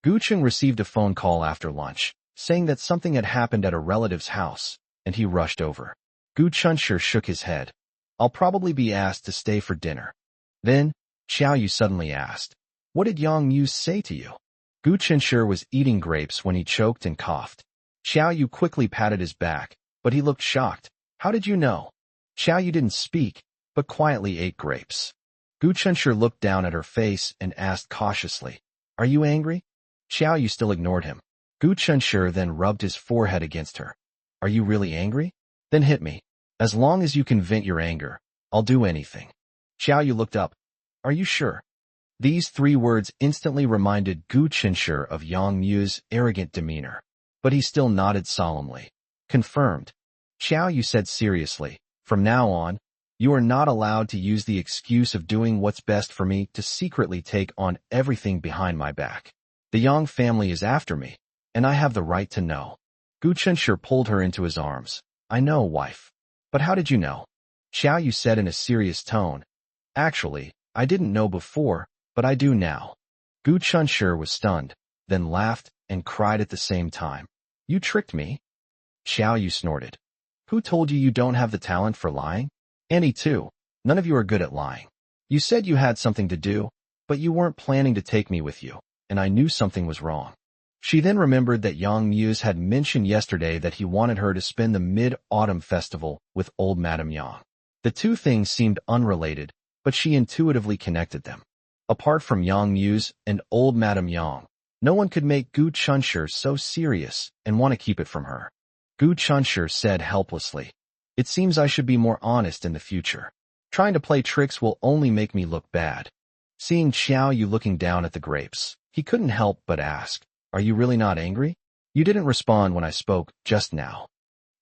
Gu Cheng received a phone call after lunch, saying that something had happened at a relative's house, and he rushed over. Gu Chenshi shook his head. I'll probably be asked to stay for dinner. Then, Xiao Yu suddenly asked, What did Yang Muse say to you? Gu Chenshi was eating grapes when he choked and coughed. Xiao Yu quickly patted his back, but he looked shocked. How did you know? Xiao Yu didn't speak, but quietly ate grapes. Gu Chenshi looked down at her face and asked cautiously, Are you angry? Xiao Yu still ignored him. Gu Chenshi then rubbed his forehead against her. Are you really angry? Then hit me. As long as you can vent your anger, I'll do anything. Xiao Yu looked up. Are you sure? These 3 words instantly reminded Gu Chenshi of Yang Mu's arrogant demeanor, but he still nodded solemnly. Confirmed. Xiao Yu said seriously, From now on, you are not allowed to use the excuse of doing what's best for me to secretly take on everything behind my back. The Yang family is after me, and I have the right to know. Gu Chenshi pulled her into his arms. I know, wife. But how did you know? Xiao Yu said in a serious tone. Actually, I didn't know before, but I do now. Gu Chenshi was stunned, then laughed and cried at the same time. You tricked me? Xiao Yu snorted. Who told you don't have the talent for lying? Annie too. None of you are good at lying. You said you had something to do, but you weren't planning to take me with you, and I knew something was wrong. She then remembered that Yang Muse had mentioned yesterday that he wanted her to spend the Mid-Autumn Festival with old Madame Yang. The 2 things seemed unrelated, but she intuitively connected them. Apart from Yang Muse and old Madame Yang, no one could make Gu Chenshi so serious and want to keep it from her. Gu Chenshi said helplessly, It seems I should be more honest in the future. Trying to play tricks will only make me look bad. Seeing Xiao Yu looking down at the grapes, he couldn't help but ask, Are you really not angry? You didn't respond when I spoke just now.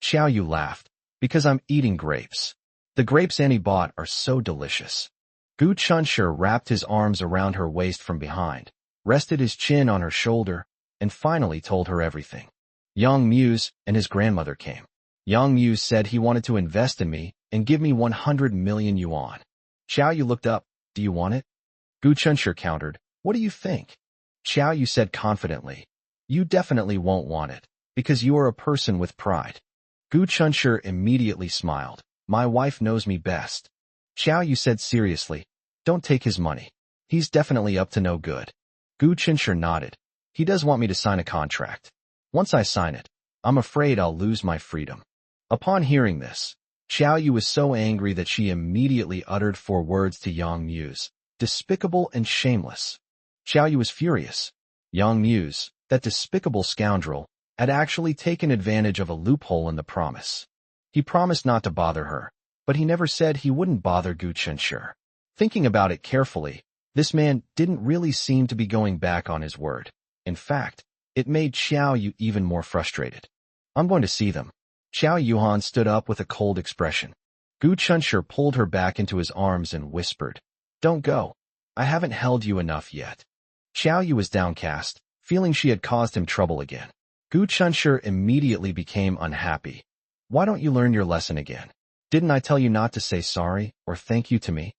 Xiao Yu laughed. Because I'm eating grapes. The grapes Annie bought are so delicious. Gu Chunshur wrapped his arms around her waist from behind, rested his chin on her shoulder, and finally told her everything. Yang Muse and his grandmother came. Yang Muse said he wanted to invest in me and give me 100 million yuan. Xiao Yu looked up. Do you want it? Gu Chunshur countered. What do you think? Xiao Yu said confidently. You definitely won't want it, because you are a person with pride. Gu Chunshur immediately smiled. My wife knows me best. Xiao Yu said seriously. Don't take his money. He's definitely up to no good. Gu Chunshur nodded. He does want me to sign a contract. Once I sign it, I'm afraid I'll lose my freedom. Upon hearing this, Xiao Yu was so angry that she immediately uttered 4 words to Yang Muse. Despicable and shameless. Xiao Yu was furious. Yang Muse, that despicable scoundrel, had actually taken advantage of a loophole in the promise. He promised not to bother her, but he never said he wouldn't bother Gu Chunshur. Thinking about it carefully, this man didn't really seem to be going back on his word. In fact, it made Xiao Yu even more frustrated. I'm going to see them. Xiao Yuhan stood up with a cold expression. Gu Chunshur pulled her back into his arms and whispered, Don't go. I haven't held you enough yet. Xiao Yu was downcast, feeling she had caused him trouble again. Gu Chunshur immediately became unhappy. Why don't you learn your lesson again? Didn't I tell you not to say sorry or thank you to me?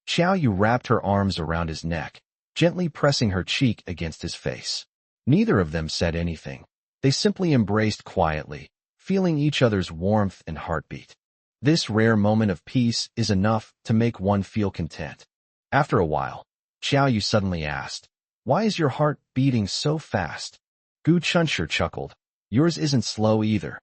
Xiao Yu wrapped her arms around his neck, gently pressing her cheek against his face. Neither of them said anything. They simply embraced quietly, feeling each other's warmth and heartbeat. This rare moment of peace is enough to make one feel content. After a while, Xiao Yu suddenly asked, Why is your heart beating so fast? Gu Chunshur chuckled. Yours isn't slow either.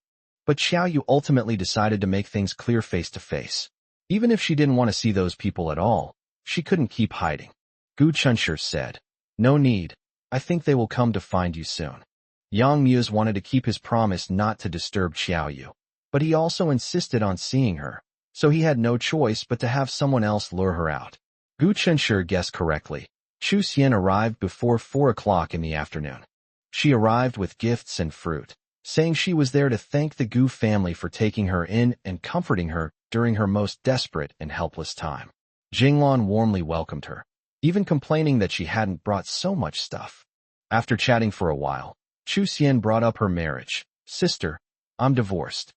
But Xiao Yu ultimately decided to make things clear face to face. Even if she didn't want to see those people at all, she couldn't keep hiding. Gu Chunshur said, No need. I think they will come to find you soon. Yang Muse wanted to keep his promise not to disturb Xiao Yu, but he also insisted on seeing her, so he had no choice but to have someone else lure her out. Gu Chunshur guessed correctly. Chu Xian arrived before 4 o'clock in the afternoon. She arrived with gifts and fruit, saying she was there to thank the Gu family for taking her in and comforting her during her most desperate and helpless time. Jinglan warmly welcomed her, even complaining that she hadn't brought so much stuff. After chatting for a while, Chu Xian brought up her marriage. Sister, I'm divorced.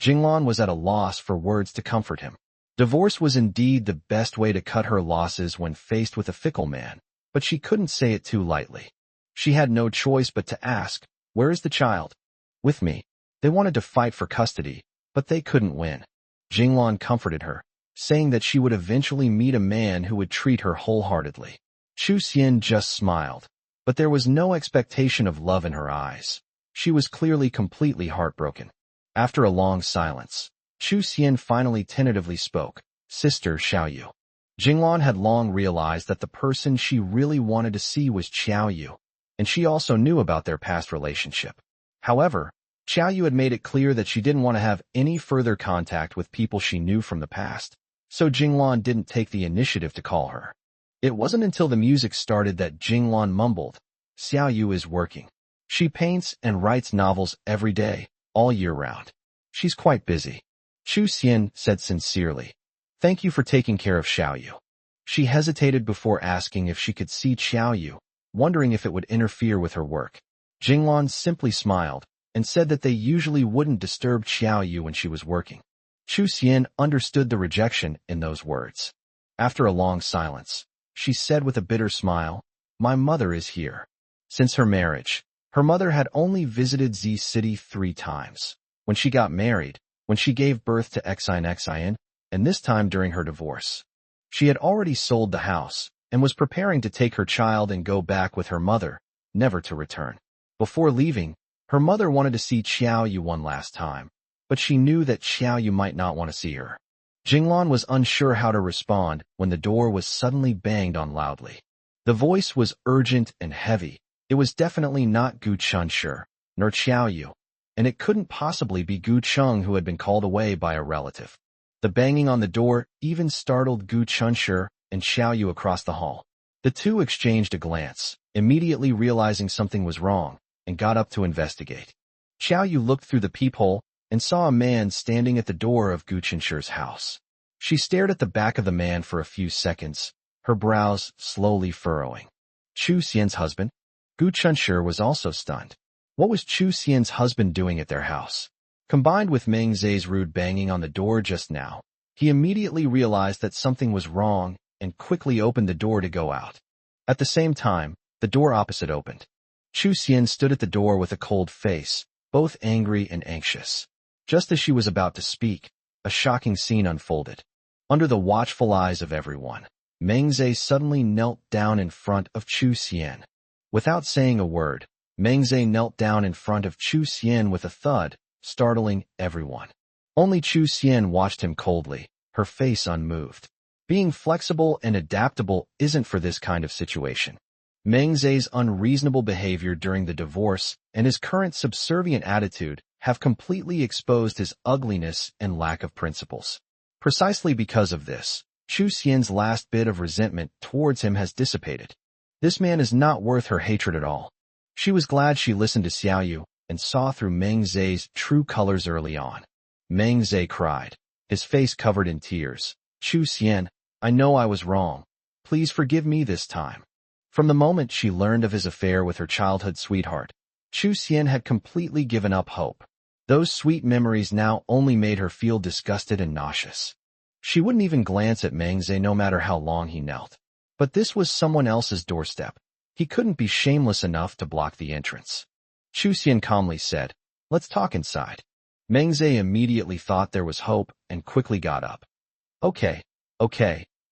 Jinglan was at a loss for words to comfort him. Divorce was indeed the best way to cut her losses when faced with a fickle man, but she couldn't say it too lightly. She had no choice but to ask, Where is the child? With me. They wanted to fight for custody, but they couldn't win. Jinglan comforted her, saying that she would eventually meet a man who would treat her wholeheartedly. Chu Xian just smiled, but there was no expectation of love in her eyes. She was clearly completely heartbroken. After a long silence, Chu Xian finally tentatively spoke, Sister Xiao Yu. Jinglan had long realized that the person she really wanted to see was Xiao Yu, and she also knew about their past relationship. However, Xiao Yu had made it clear that she didn't want to have any further contact with people she knew from the past, so Jinglan didn't take the initiative to call her. It wasn't until the music started that Jinglan mumbled, Xiao Yu is working. She paints and writes novels every day, all year round. She's quite busy. Chu Xian said sincerely, Thank you for taking care of Xiao Yu. She hesitated before asking if she could see Xiao Yu, wondering if it would interfere with her work. Jinglan simply smiled and said that they usually wouldn't disturb Xiao Yu when she was working. Chu Xian understood the rejection in those words. After a long silence, she said with a bitter smile, My mother is here. Since her marriage, her mother had only visited Z City 3 times. When she got married, when she gave birth to Xin, and this time during her divorce. She had already sold the house and was preparing to take her child and go back with her mother, never to return. Before leaving, her mother wanted to see Xiao Yu one last time, but she knew that Xiao Yu might not want to see her. Jinglan was unsure how to respond when the door was suddenly banged on loudly. The voice was urgent and heavy. It was definitely not Gu Chunshur, nor Xiao Yu, and it couldn't possibly be Gu Cheng who had been called away by a relative. The banging on the door even startled Gu Chunshur and Xiao Yu across the hall. The two exchanged a glance, immediately realizing something was wrong, and got up to investigate. Xiao Yu looked through the peephole and saw a man standing at the door of Gu Chunshur's house. She stared at the back of the man for a few seconds, her brows slowly furrowing. Chu Xian's husband? Gu Chunshi was also stunned. What was Chu Xian's husband doing at their house? Combined with Meng Zai's rude banging on the door just now, he immediately realized that something was wrong and quickly opened the door to go out. At the same time, the door opposite opened. Chu Xian stood at the door with a cold face, both angry and anxious. Just as she was about to speak, a shocking scene unfolded. Under the watchful eyes of everyone, Meng Zai suddenly knelt down in front of Chu Xian. Without saying a word, Meng Zai knelt down in front of Chu Xian with a thud, startling everyone. Only Chu Xian watched him coldly, her face unmoved. Being flexible and adaptable isn't for this kind of situation. Meng Zai's unreasonable behavior during the divorce and his current subservient attitude have completely exposed his ugliness and lack of principles. Precisely because of this, Chu Xian's last bit of resentment towards him has dissipated. This man is not worth her hatred at all. She was glad she listened to Xiaoyu and saw through Meng Zai's true colors early on. Meng Zai cried, his face covered in tears. Chu Xian, I know I was wrong. Please forgive me this time. From the moment she learned of his affair with her childhood sweetheart, Chu Xian had completely given up hope. Those sweet memories now only made her feel disgusted and nauseous. She wouldn't even glance at Meng Zai no matter how long he knelt. But this was someone else's doorstep. He couldn't be shameless enough to block the entrance. Chu Xian calmly said, let's talk inside. Meng Zai immediately thought there was hope and quickly got up. Okay,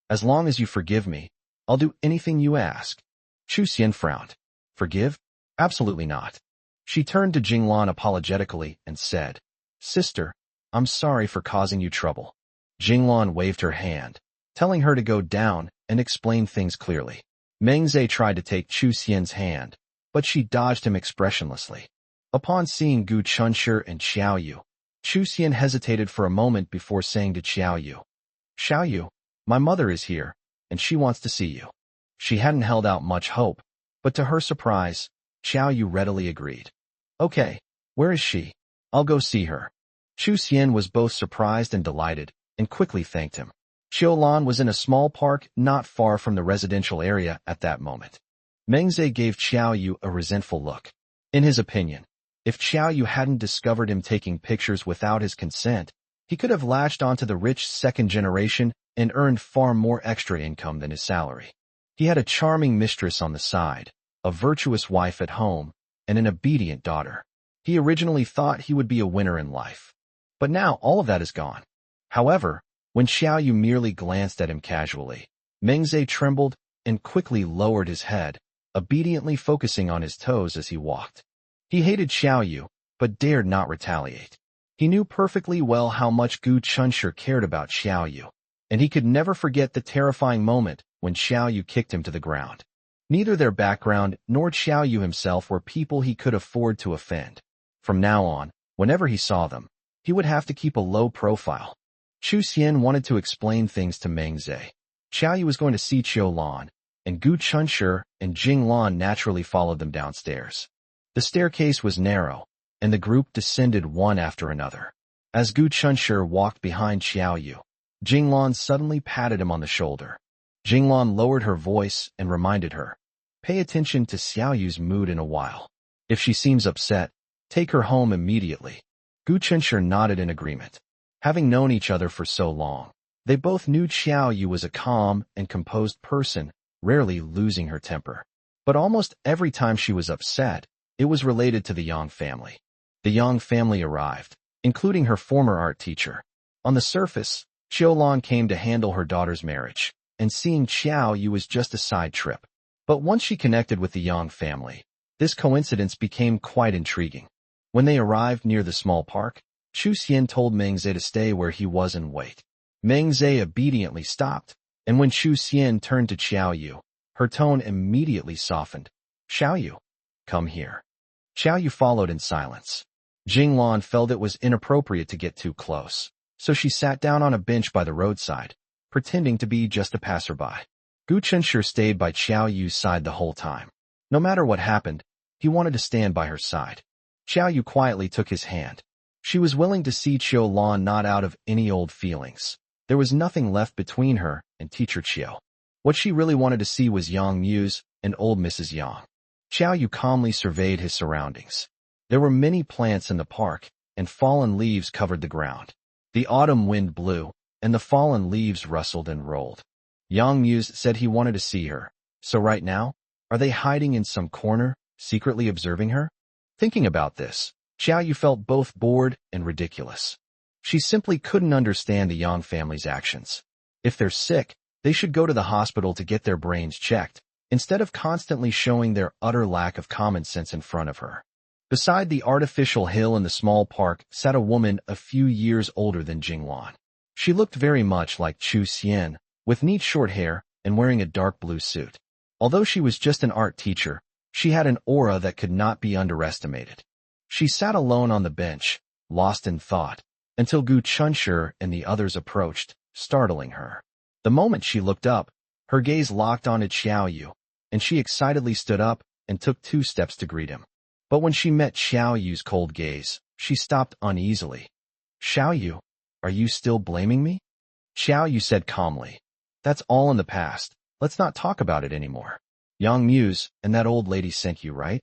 as long as you forgive me, I'll do anything you ask. Chu Xian frowned. Forgive? Absolutely not. She turned to Jinglan apologetically and said, Sister, I'm sorry for causing you trouble. Jinglan waved her hand, telling her to go down and explain things clearly. Meng Zai tried to take Chu Xian's hand, but she dodged him expressionlessly. Upon seeing Gu Chunshi and Xiaoyu, Chu Xian hesitated for a moment before saying to Xiaoyu, Xiaoyu, my mother is here, and she wants to see you. She hadn't held out much hope, but to her surprise, Xiaoyu readily agreed. Okay, where is she? I'll go see her. Chu Xian was both surprised and delighted, and quickly thanked him. Qiulan was in a small park not far from the residential area at that moment. Meng Zai gave Xiaoyu a resentful look. In his opinion, if Xiaoyu hadn't discovered him taking pictures without his consent, he could have latched onto the rich second generation and earned far more extra income than his salary. He had a charming mistress on the side, a virtuous wife at home, and an obedient daughter. He originally thought he would be a winner in life. But now all of that is gone. However, when Xiaoyu merely glanced at him casually, Meng Zai trembled and quickly lowered his head, obediently focusing on his toes as he walked. He hated Xiaoyu, but dared not retaliate. He knew perfectly well how much Gu Chunshi cared about Xiaoyu, and he could never forget the terrifying moment when Xiaoyu kicked him to the ground. Neither their background nor Xiaoyu himself were people he could afford to offend. From now on, whenever he saw them, he would have to keep a low profile. Chu Xian wanted to explain things to Meng Zai. Xiaoyu was going to see Qiulan, and Gu Chunshi and Jinglan naturally followed them downstairs. The staircase was narrow, and the group descended one after another. As Gu Chunshi walked behind Xiaoyu, Jinglan suddenly patted him on the shoulder. Jinglan lowered her voice and reminded her, pay attention to Xiaoyu's mood in a while. If she seems upset, take her home immediately. Gu Chunshi nodded in agreement. Having known each other for so long, they both knew Xiaoyu was a calm and composed person, rarely losing her temper. But almost every time she was upset, it was related to the Yang family. The Yang family arrived, including her former art teacher. On the surface, Qiulan came to handle her daughter's marriage, and seeing Xiaoyu was just a side trip. But once she connected with the Yang family, this coincidence became quite intriguing. When they arrived near the small park, Chu Xian told Meng Zai to stay where he was and wait. Meng Zai obediently stopped, and when Chu Xian turned to Xiaoyu, her tone immediately softened. Xiaoyu, come here. Xiaoyu followed in silence. Jinglan felt it was inappropriate to get too close, so she sat down on a bench by the roadside, pretending to be just a passerby. Gu Chunshi stayed by Xiaoyu's side the whole time. No matter what happened, he wanted to stand by her side. Xiaoyu quietly took his hand. She was willing to see Qiulan not out of any old feelings. There was nothing left between her and teacher Qiu. What she really wanted to see was Yang Muse and old Mrs. Yang. Xiao Yu calmly surveyed his surroundings. There were many plants in the park, and fallen leaves covered the ground. The autumn wind blew, and the fallen leaves rustled and rolled. Yang Muse said he wanted to see her. So right now, are they hiding in some corner, secretly observing her? Thinking about this, Xiao Yu felt both bored and ridiculous. She simply couldn't understand the Yang family's actions. If they're sick, they should go to the hospital to get their brains checked, instead of constantly showing their utter lack of common sense in front of her. Beside the artificial hill in the small park sat a woman a few years older than Jingwan. She looked very much like Chu Xian, with neat short hair and wearing a dark blue suit. Although she was just an art teacher, she had an aura that could not be underestimated. She sat alone on the bench, lost in thought, until Gu Chunshi and the others approached, startling her. The moment she looked up, her gaze locked onto Xiao Yu, and she excitedly stood up and took 2 steps to greet him. But when she met Xiao Yu's cold gaze, she stopped uneasily. "Xiao Yu, are you still blaming me?" Xiao Yu said calmly. "That's all in the past. Let's not talk about it anymore. Yang Muse and that old lady sent you, right?"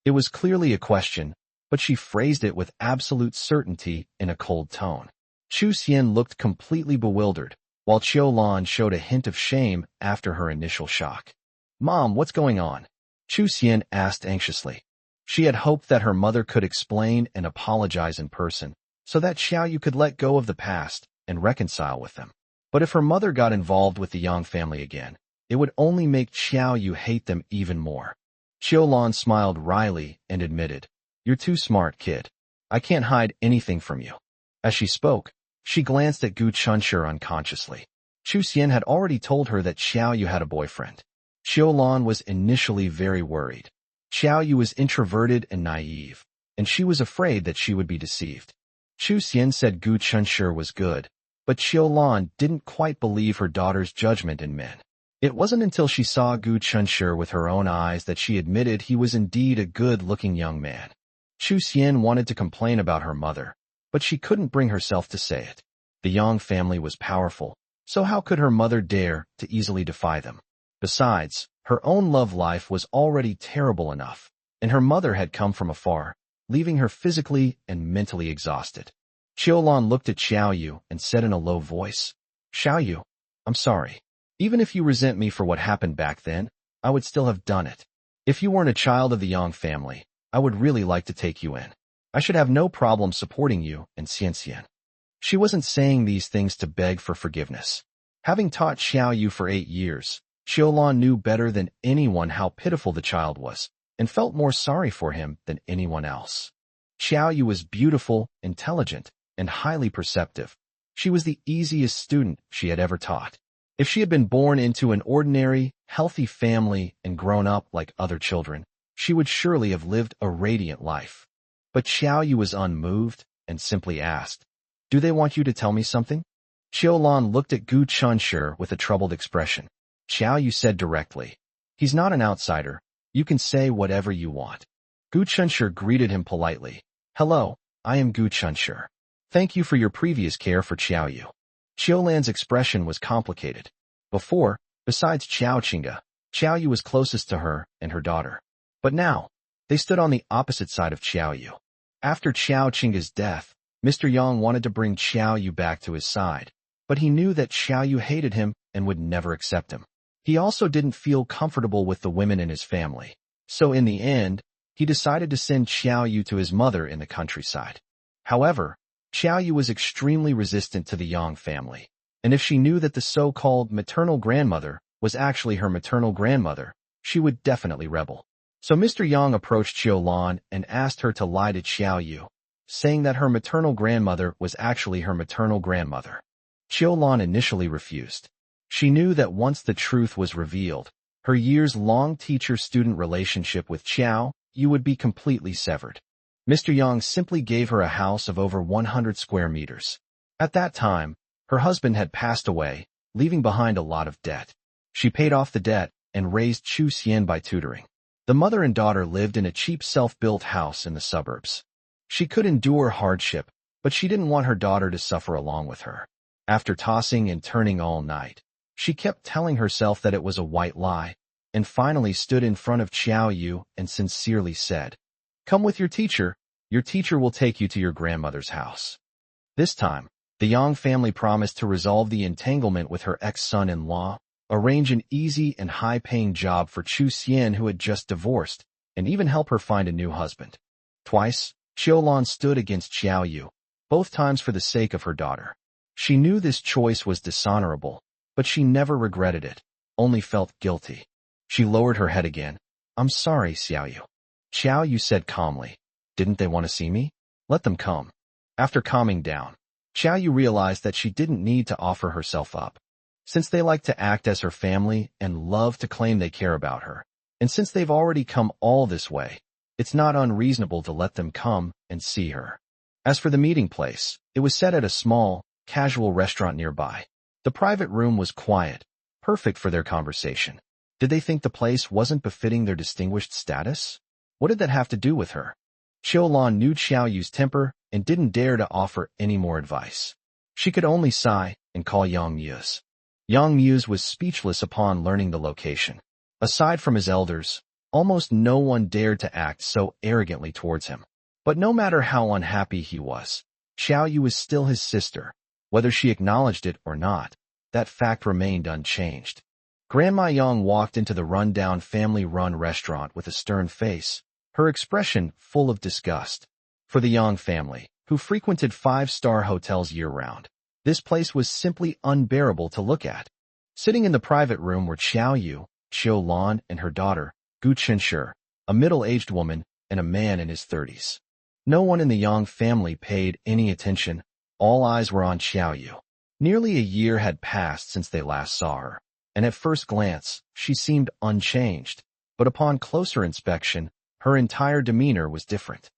It was clearly a question, but she phrased it with absolute certainty in a cold tone. Chu Xian looked completely bewildered, while Qiu Lan showed a hint of shame after her initial shock. "Mom, what's going on?" Chu Xian asked anxiously. She had hoped that her mother could explain and apologize in person, so that Xiao Yu could let go of the past and reconcile with them. But if her mother got involved with the Yang family again, it would only make Xiao Yu hate them even more. Qiu Lan smiled wryly and admitted, "You're too smart, kid. I can't hide anything from you." As she spoke, she glanced at Gu Chunshi unconsciously. Chu Xian had already told her that Xiao Yu had a boyfriend. Qiu Lan was initially very worried. Xiao Yu was introverted and naive, and she was afraid that she would be deceived. Chu Xian said Gu Chunshi was good, but Qiu Lan didn't quite believe her daughter's judgment in men. It wasn't until she saw Gu Chunshi with her own eyes that she admitted he was indeed a good-looking young man. Chu Xian wanted to complain about her mother, but she couldn't bring herself to say it. The Yang family was powerful, so how could her mother dare to easily defy them? Besides, her own love life was already terrible enough, and her mother had come from afar, leaving her physically and mentally exhausted. Qiu Lan looked at Xiao Yu and said in a low voice, "Xiao Yu, I'm sorry. Even if you resent me for what happened back then, I would still have done it. If you weren't a child of the Yang family, I would really like to take you in. I should have no problem supporting you and Xian Xian." She wasn't saying these things to beg for forgiveness. Having taught Xiao Yu for 8 years, Qiu Lan knew better than anyone how pitiful the child was, and felt more sorry for him than anyone else. Xiao Yu was beautiful, intelligent, and highly perceptive. She was the easiest student she had ever taught. If she had been born into an ordinary, healthy family and grown up like other children, she would surely have lived a radiant life. But Xiao Yu was unmoved and simply asked, "Do they want you to tell me something?" Qiu Lan looked at Gu Chunshi with a troubled expression. Xiao Yu said directly, "He's not an outsider. You can say whatever you want." Gu Chunshi greeted him politely. "Hello, I am Gu Chunshi. Thank you for your previous care for Xiao Yu." Qiu Lan's expression was complicated. Before, besides Xiao Qingge, Xiao Yu was closest to her and her daughter. But now, they stood on the opposite side of Xiao Yu. After Xiao Qingge's death, Mr. Yang wanted to bring Xiao Yu back to his side, but he knew that Xiao Yu hated him and would never accept him. He also didn't feel comfortable with the women in his family, so in the end, he decided to send Xiao Yu to his mother in the countryside. However, Xiao Yu was extremely resistant to the Yang family, and if she knew that the so-called maternal grandmother was actually her maternal grandmother, she would definitely rebel. So Mr. Yang approached Qiu Lan and asked her to lie to Xiao Yu, saying that her maternal grandmother was actually her maternal grandmother. Qiu Lan initially refused. She knew that once the truth was revealed, her years-long teacher-student relationship with Xiao Yu would be completely severed. Mr. Yang simply gave her a house of over 100 square meters. At that time, her husband had passed away, leaving behind a lot of debt. She paid off the debt and raised Chu Xian by tutoring. The mother and daughter lived in a cheap self-built house in the suburbs. She could endure hardship, but she didn't want her daughter to suffer along with her. After tossing and turning all night, She kept telling herself that it was a white lie, and finally stood in front of Xiao Yu and sincerely said, "Come with your teacher. Your teacher will take you to your grandmother's house." This time, the Yang family promised to resolve the entanglement with her ex-son-in-law, arrange an easy and high-paying job for Chu Xian who had just divorced, and even help her find a new husband. Twice, Xiaolan stood against Xiao Yu, both times for the sake of her daughter. She knew this choice was dishonorable, but she never regretted it, only felt guilty. She lowered her head again. "I'm sorry, Xiao Yu." Xiao Yu said calmly, "Didn't they want to see me? Let them come." After calming down, Xiao Yu realized that she didn't need to offer herself up. Since they like to act as her family and love to claim they care about her, and since they've already come all this way, it's not unreasonable to let them come and see her. As for the meeting place, it was set at a small, casual restaurant nearby. The private room was quiet, perfect for their conversation. Did they think the place wasn't befitting their distinguished status? What did that have to do with her? Xiaolan knew Xiao Yu's temper and didn't dare to offer any more advice. She could only sigh and call Yang Muse. Yang Muse was speechless upon learning the location. Aside from his elders, almost no one dared to act so arrogantly towards him. But no matter how unhappy he was, Xiao Yu was still his sister. Whether she acknowledged it or not, that fact remained unchanged. Grandma Yang walked into the run-down family-run restaurant with a stern face, her expression full of disgust. For the Yang family, who frequented five-star hotels year-round, this place was simply unbearable to look at. Sitting in the private room were Xiao Yu, Xiao Lan, and her daughter, Gu Chenshi, a middle-aged woman, and a man in his 30s. No one in the Yang family paid any attention. All eyes were on Xiao Yu. Nearly a year had passed since they last saw her, and at first glance, she seemed unchanged. But upon closer inspection, her entire demeanor was different.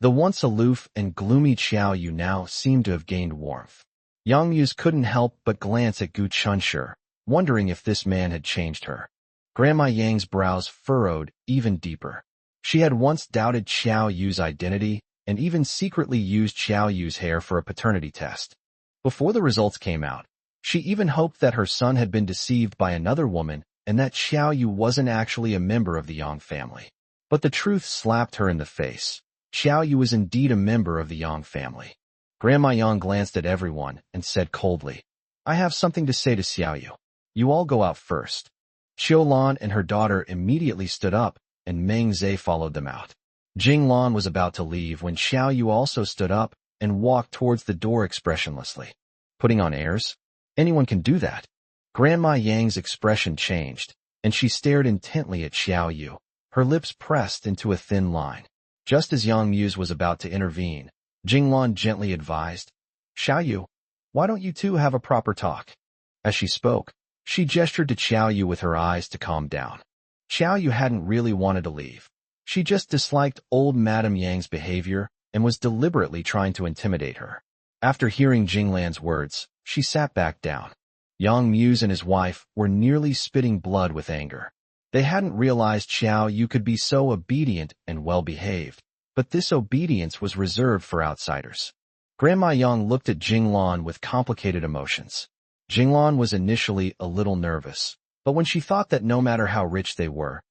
The once aloof and gloomy Xiao Yu now seemed to have gained warmth. Yang Muse couldn't help but glance at Gu Chenshi, wondering if this man had changed her. Grandma Yang's brows furrowed even deeper. She had once doubted Xiao Yu's identity and even secretly used Xiao Yu's hair for a paternity test. Before the results came out, she even hoped that her son had been deceived by another woman and that Xiao Yu wasn't actually a member of the Yang family. But the truth slapped her in the face. Xiao Yu was indeed a member of the Yang family. Grandma Yang glanced at everyone and said coldly, "I have something to say to Xiao Yu. You all go out first." Xiaolan and her daughter immediately stood up, and Meng Zhe followed them out. Jinglan was about to leave when Xiao Yu also stood up and walked towards the door expressionlessly. Putting on airs? Anyone can do that. Grandma Yang's expression changed, and she stared intently at Xiao Yu, her lips pressed into a thin line. Just as Yang Muse was about to intervene, Jinglan gently advised, "Xiao Yu, why don't you two have a proper talk?" As she spoke, she gestured to Xiao Yu with her eyes to calm down. Xiao Yu hadn't really wanted to leave. She just disliked old Madame Yang's behavior and was deliberately trying to intimidate her. After hearing Jinglan's words, she sat back down. Yang Muse and his wife were nearly spitting blood with anger. They hadn't realized Xiao Yu could be so obedient and well-behaved, but this obedience was reserved for outsiders. Grandma Yang looked at Jinglan with complicated emotions. Jinglan was initially a little nervous, but when she thought that no matter how rich they were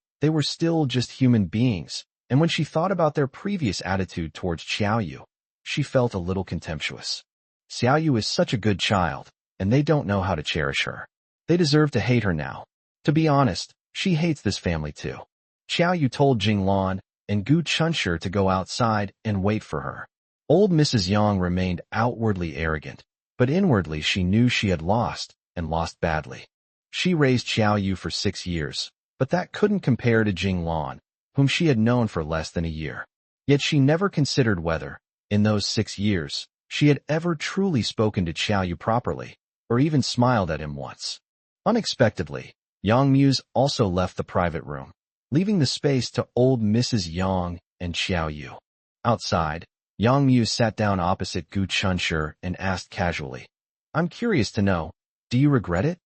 still just human beings, and when she thought about their previous attitude towards Xiao Yu, she felt a little contemptuous. Xiao Yu is such a good child, and they don't know how to cherish her. They deserve to hate her now. To be honest, she hates this family too. Xiao Yu told Jinglan and Gu Chenshi to go outside and wait for her. Old Mrs. Yang remained outwardly arrogant, but inwardly she knew she had lost, and lost badly. She raised Xiao Yu for 6 years, but that couldn't compare to Jinglan, whom she had known for less than a year. Yet she never considered whether, in those 6 years, she had ever truly spoken to Xiao Yu properly, or even smiled at him once. Unexpectedly, Yang Muse also left the private room, leaving the space to old Mrs. Yang and Xiao Yu. Outside, Yang Muse sat down opposite Gu Chenshi and asked casually, "I'm curious to know, do you regret it?"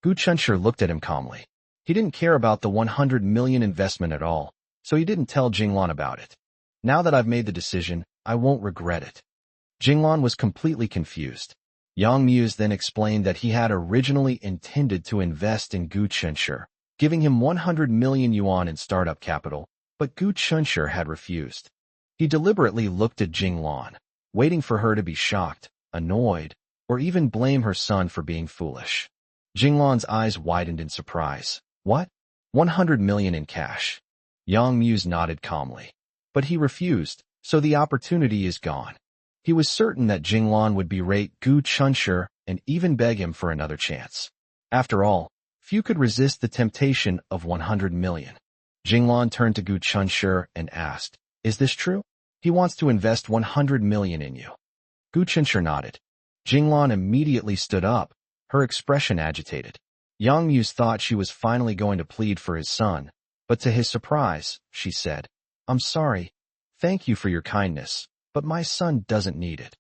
Gu Chenshi looked at him calmly. He didn't care about the 100 million investment at all, so he didn't tell Jinglan about it. "Now that I've made the decision, I won't regret it." Jinglan was completely confused. Yang Muse then explained that he had originally intended to invest in Gu Chunshi, giving him 100 million yuan in startup capital, but Gu Chunshi had refused. He deliberately looked at Jinglan, waiting for her to be shocked, annoyed, or even blame her son for being foolish. Jinglan's eyes widened in surprise. What? 100 million in cash. Yang Muse nodded calmly. But he refused, so the opportunity is gone. He was certain that Jinglan would berate Gu Chunshi and even beg him for another chance. After all, few could resist the temptation of 100 million. Jinglan turned to Gu Chunshi and asked, "Is this true? He wants to invest 100 million in you." Gu Chunshi nodded. Jinglan immediately stood up, her expression agitated. Yang Muse thought she was finally going to plead for his son, but to his surprise, she said, "I'm sorry. Thank you for your kindness, but my son doesn't need it."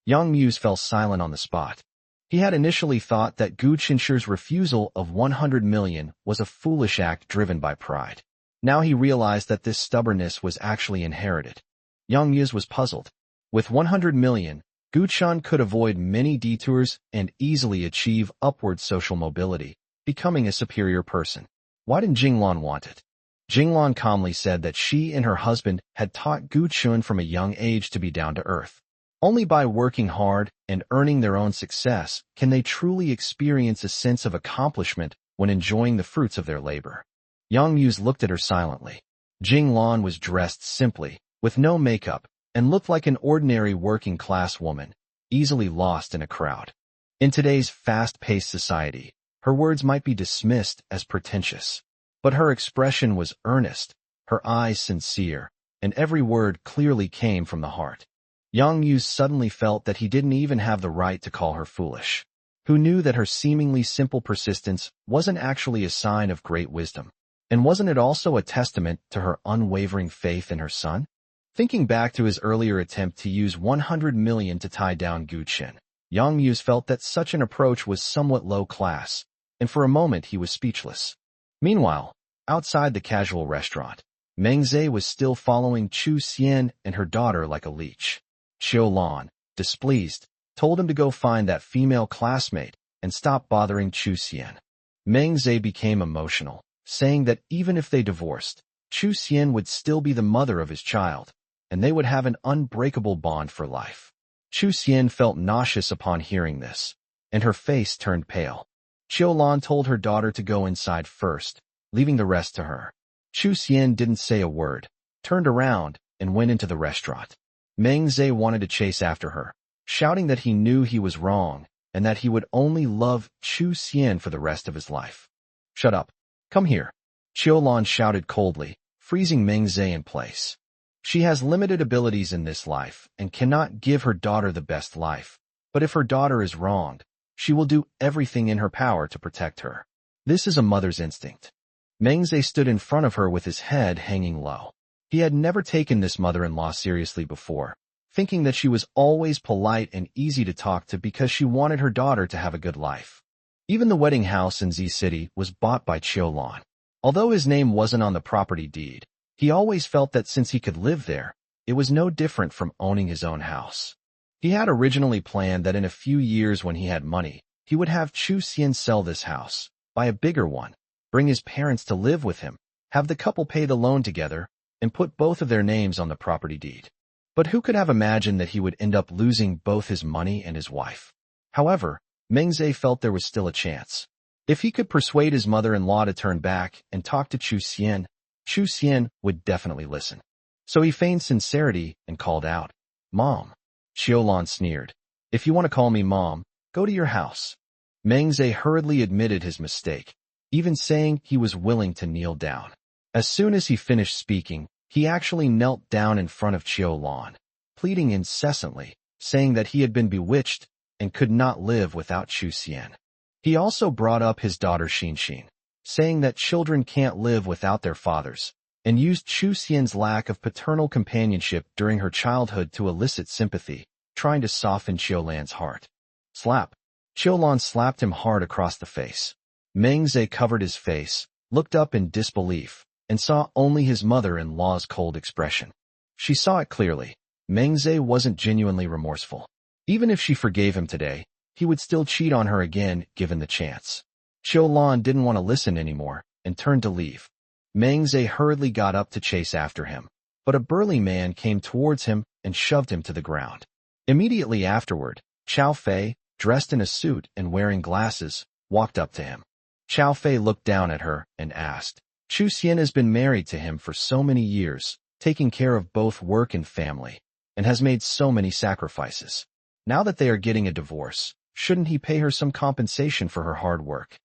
Yang Muse fell silent on the spot. He had initially thought that Gu Chunshi's refusal of 100 million was a foolish act driven by pride. Now he realized that this stubbornness was actually inherited. Yang Muse was puzzled. With 100 million, Gu Chun could avoid many detours and easily achieve upward social mobility, becoming a superior person. Why didn't Jinglan want it? Jinglan calmly said that she and her husband had taught Gu Chun from a young age to be down to earth. Only by working hard and earning their own success can they truly experience a sense of accomplishment when enjoying the fruits of their labor. Yang Muse looked at her silently. Jinglan was dressed simply, with no makeup, and looked like an ordinary working-class woman, easily lost in a crowd. In today's fast-paced society, her words might be dismissed as pretentious. But her expression was earnest, her eyes sincere, and every word clearly came from the heart. Yang Muse suddenly felt that he didn't even have the right to call her foolish. Who knew that her seemingly simple persistence wasn't actually a sign of great wisdom? And wasn't it also a testament to her unwavering faith in her son? Thinking back to his earlier attempt to use 100 million to tie down Gu Chun, Yang Muse felt that such an approach was somewhat low class, and for a moment he was speechless. Meanwhile, outside the casual restaurant, Meng Zhe was still following Chu Xian and her daughter like a leech. Qiu Lan, displeased, told him to go find that female classmate and stop bothering Chu Xian. Meng Zhe became emotional, saying that even if they divorced, Chu Xian would still be the mother of his child, and they would have an unbreakable bond for life. Chu Xian felt nauseous upon hearing this, and her face turned pale. Qiu Lan told her daughter to go inside first, leaving the rest to her. Chu Xian didn't say a word, turned around, and went into the restaurant. Meng Zhe wanted to chase after her, shouting that he knew he was wrong, and that he would only love Chu Xian for the rest of his life. "Shut up. Come here," Qiu Lan shouted coldly, freezing Meng Zhe in place. She has limited abilities in this life and cannot give her daughter the best life, but if her daughter is wronged, she will do everything in her power to protect her. This is a mother's instinct. Meng Zhe stood in front of her with his head hanging low. He had never taken this mother-in-law seriously before, thinking that she was always polite and easy to talk to because she wanted her daughter to have a good life. Even the wedding house in Z City was bought by Qiu Lan. Although his name wasn't on the property deed, he always felt that since he could live there, it was no different from owning his own house. He had originally planned that in a few years when he had money, he would have Chu Xian sell this house, buy a bigger one, bring his parents to live with him, have the couple pay the loan together, and put both of their names on the property deed. But who could have imagined that he would end up losing both his money and his wife? However, Meng Zhe felt there was still a chance. If he could persuade his mother-in-law to turn back and talk to Chu Xian would definitely listen. So he feigned sincerity and called out, "Mom." Qiu Lan sneered, "If you want to call me Mom, go to your house." Meng Zhe hurriedly admitted his mistake, even saying he was willing to kneel down. As soon as he finished speaking, he actually knelt down in front of Qiu Lan, pleading incessantly, saying that he had been bewitched and could not live without Chu Xian. He also brought up his daughter Xin, saying that children can't live without their fathers, and used Chu Xian's lack of paternal companionship during her childhood to elicit sympathy, trying to soften Qiu Lan's heart. Slap. Qiu Lan slapped him hard across the face. Meng Zhe covered his face, looked up in disbelief, and saw only his mother-in-law's cold expression. She saw it clearly. Meng Zhe wasn't genuinely remorseful. Even if she forgave him today, he would still cheat on her again given the chance. Qiulan didn't want to listen anymore and turned to leave. Meng Zhe hurriedly got up to chase after him, but a burly man came towards him and shoved him to the ground. Immediately afterward, Qiao Fei, dressed in a suit and wearing glasses, walked up to him. Qiao Fei looked down at her and asked, Chu Xian has been married to him for so many years, taking care of both work and family, and has made so many sacrifices. Now that they are getting a divorce, shouldn't he pay her some compensation for her hard work?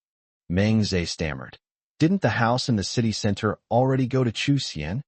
Meng Zhe stammered. Didn't the house in the city center already go to Chu Xian?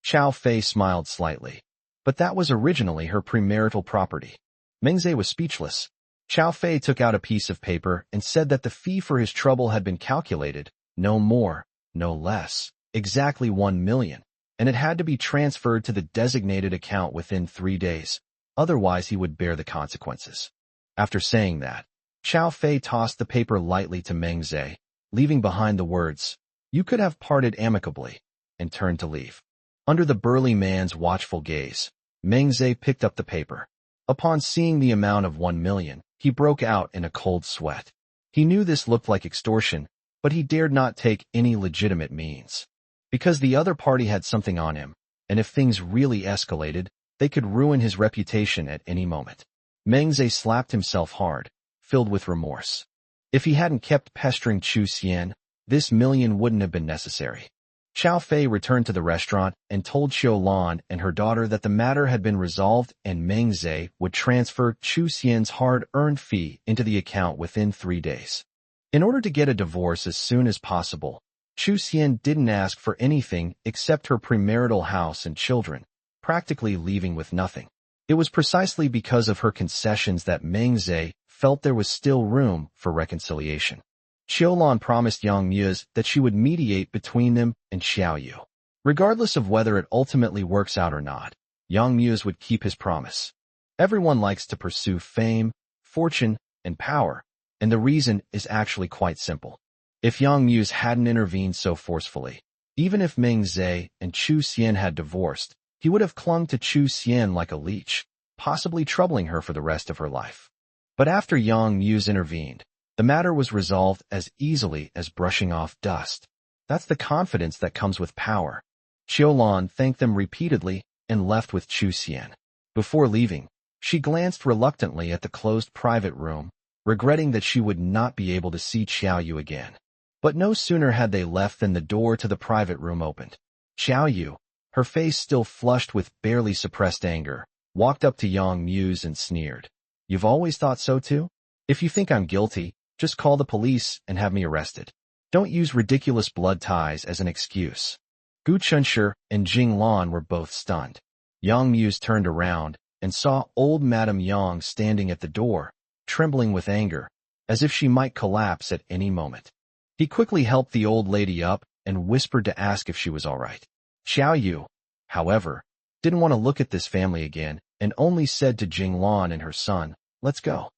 Qiao Fei smiled slightly. But that was originally her premarital property. Meng Zhe was speechless. Qiao Fei took out a piece of paper and said that the fee for his trouble had been calculated, no more, no less, exactly 1 million, and it had to be transferred to the designated account within 3 days. Otherwise he would bear the consequences. After saying that, Qiao Fei tossed the paper lightly to Meng Zhe, leaving behind the words, "You could have parted amicably," and turned to leave. Under the burly man's watchful gaze, Meng Zhe picked up the paper. Upon seeing the amount of 1 million, he broke out in a cold sweat. He knew this looked like extortion, but he dared not take any legitimate means. Because the other party had something on him, and if things really escalated, they could ruin his reputation at any moment. Meng Zhe slapped himself hard, filled with remorse. If he hadn't kept pestering Chu Xian, this million wouldn't have been necessary. Qiao Fei returned to the restaurant and told Qiulan and her daughter that the matter had been resolved and Meng Zhe would transfer Chu Xian's hard-earned fee into the account within 3 days. In order to get a divorce as soon as possible, Chu Xian didn't ask for anything except her premarital house and children, practically leaving with nothing. It was precisely because of her concessions that Meng Zhe felt there was still room for reconciliation. Qiulan promised Yang Muse that she would mediate between them and Xiaoyu. Regardless of whether it ultimately works out or not, Yang Muse would keep his promise. Everyone likes to pursue fame, fortune, and power, and the reason is actually quite simple. If Yang Muse hadn't intervened so forcefully, even if Meng Zhe and Chu Xian had divorced, he would have clung to Chu Xian like a leech, possibly troubling her for the rest of her life. But after Yang Muse intervened, the matter was resolved as easily as brushing off dust. That's the confidence that comes with power. Qiulan thanked them repeatedly and left with Chu Xian. Before leaving, she glanced reluctantly at the closed private room, regretting that she would not be able to see Xiaoyu again. But no sooner had they left than the door to the private room opened. Xiaoyu, her face still flushed with barely suppressed anger, walked up to Yang Muse and sneered. "You've always thought so too? If you think I'm guilty, just call the police and have me arrested. Don't use ridiculous blood ties as an excuse." Gu Chunshi and Jing Lan were both stunned. Yang Muse turned around and saw old Madame Yang standing at the door, trembling with anger, as if she might collapse at any moment. He quickly helped the old lady up and whispered to ask if she was all right. Xiaoyu, however, didn't want to look at this family again and only said to Jing Lan and her son, "Let's go."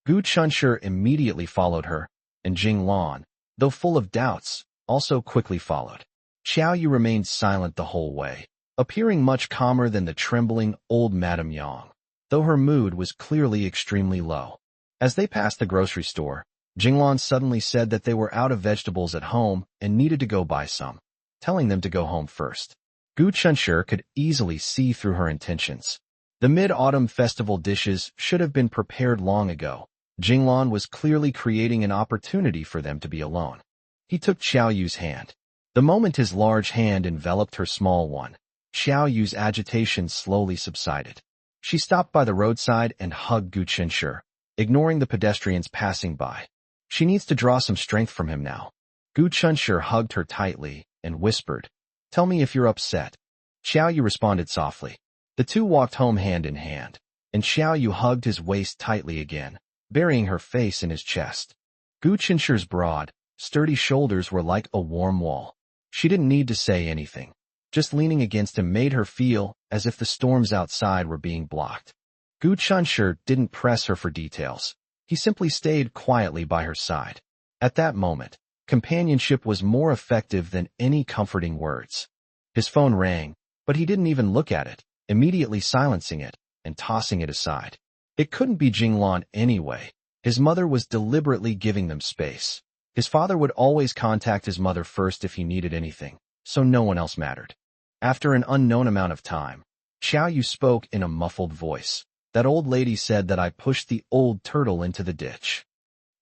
Gu Chunshi immediately followed her, and Jing Lan, though full of doubts, also quickly followed. Xiaoyu remained silent the whole way, appearing much calmer than the trembling old Madame Yang, though her mood was clearly extremely low. As they passed the grocery store, Jinglan suddenly said that they were out of vegetables at home and needed to go buy some, telling them to go home first. Gu Chunshi could easily see through her intentions. The mid-autumn festival dishes should have been prepared long ago. Jinglan was clearly creating an opportunity for them to be alone. He took Xiaoyu's hand. The moment his large hand enveloped her small one, Xiaoyu's agitation slowly subsided. She stopped by the roadside and hugged Gu Chunshi, ignoring the pedestrians passing by. She needs to draw some strength from him now. Gu Chunshi hugged her tightly and whispered, "Tell me if you're upset." Xiaoyu responded softly. The two walked home hand in hand, and Xiaoyu hugged his waist tightly again, burying her face in his chest. Gu Chunshi's broad, sturdy shoulders were like a warm wall. She didn't need to say anything. Just leaning against him made her feel as if the storms outside were being blocked. Gu Chunshi didn't press her for details. He simply stayed quietly by her side. At that moment, companionship was more effective than any comforting words. His phone rang, but he didn't even look at it, immediately silencing it and tossing it aside. It couldn't be Jinglan anyway. His mother was deliberately giving them space. His father would always contact his mother first if he needed anything, so no one else mattered. After an unknown amount of time, Xiao Yu spoke in a muffled voice. That old lady said that I pushed the old turtle into the ditch.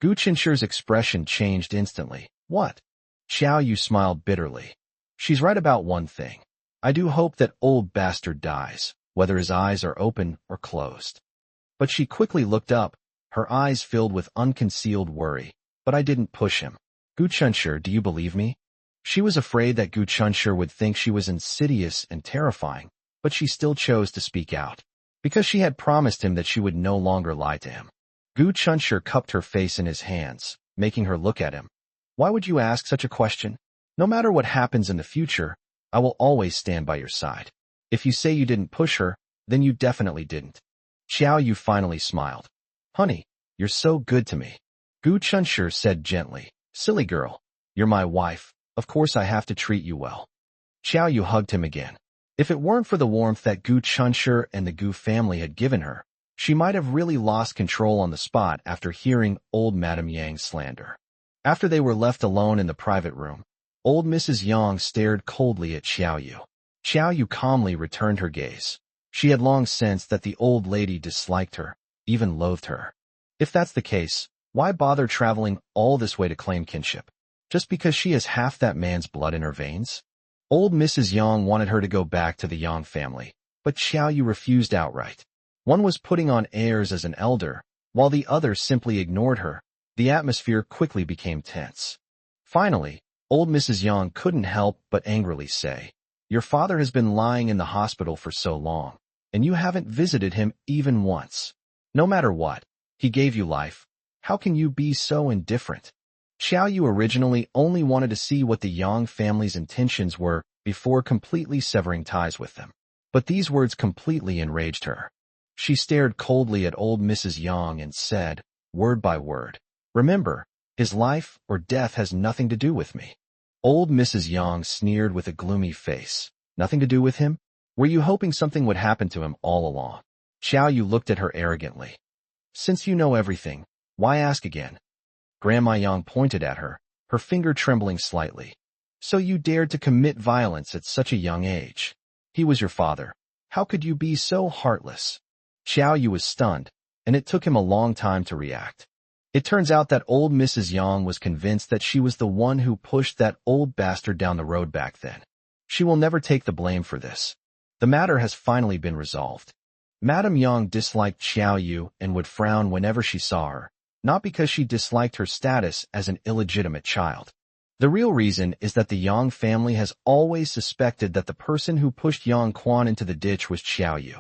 Gu Qinshi's expression changed instantly. What? Xiao Yu smiled bitterly. She's right about one thing. I do hope that old bastard dies, whether his eyes are open or closed. But she quickly looked up, her eyes filled with unconcealed worry. But I didn't push him. Gu Qinshi, do you believe me? She was afraid that Gu Qinshi would think she was insidious and terrifying, but she still chose to speak out, because she had promised him that she would no longer lie to him. Gu Qinshi cupped her face in his hands, making her look at him. Why would you ask such a question? No matter what happens in the future, I will always stand by your side. If you say you didn't push her, then you definitely didn't. Xiao Yu finally smiled. Honey, you're so good to me. Gu Qinshi said gently. Silly girl, you're my wife, of course I have to treat you well. Xiao Yu hugged him again. If it weren't for the warmth that Gu Qinshi and the Gu family had given her, she might have really lost control on the spot after hearing old Madame Yang's slander. After they were left alone in the private room, old Mrs. Yang stared coldly at Xiao Yu. Xiao Yu calmly returned her gaze. She had long sensed that the old lady disliked her, even loathed her. If that's the case, why bother traveling all this way to claim kinship? Just because she has half that man's blood in her veins? Old Mrs. Yang wanted her to go back to the Yang family, but Xiao Yu refused outright. One was putting on airs as an elder, while the other simply ignored her. The atmosphere quickly became tense. Finally, old Mrs. Yang couldn't help but angrily say, Your father has been lying in the hospital for so long, and you haven't visited him even once. No matter what, he gave you life. How can you be so indifferent? Xiao Yu originally only wanted to see what the Yang family's intentions were before completely severing ties with them. But these words completely enraged her. She stared coldly at old Mrs. Yang and said, word by word, Remember, his life or death has nothing to do with me. Old Mrs. Yang sneered with a gloomy face. Nothing to do with him? Were you hoping something would happen to him all along? Xiao Yu looked at her arrogantly. Since you know everything, why ask again? Grandma Yang pointed at her, her finger trembling slightly. So you dared to commit violence at such a young age. He was your father. How could you be so heartless? Xiao Yu was stunned, and it took him a long time to react. It turns out that old Mrs. Yang was convinced that she was the one who pushed that old bastard down the road back then. She will never take the blame for this. The matter has finally been resolved. Madame Yang disliked Xiao Yu and would frown whenever she saw her, not because she disliked her status as an illegitimate child. The real reason is that the Yang family has always suspected that the person who pushed Yang Quan into the ditch was Xiao Yu.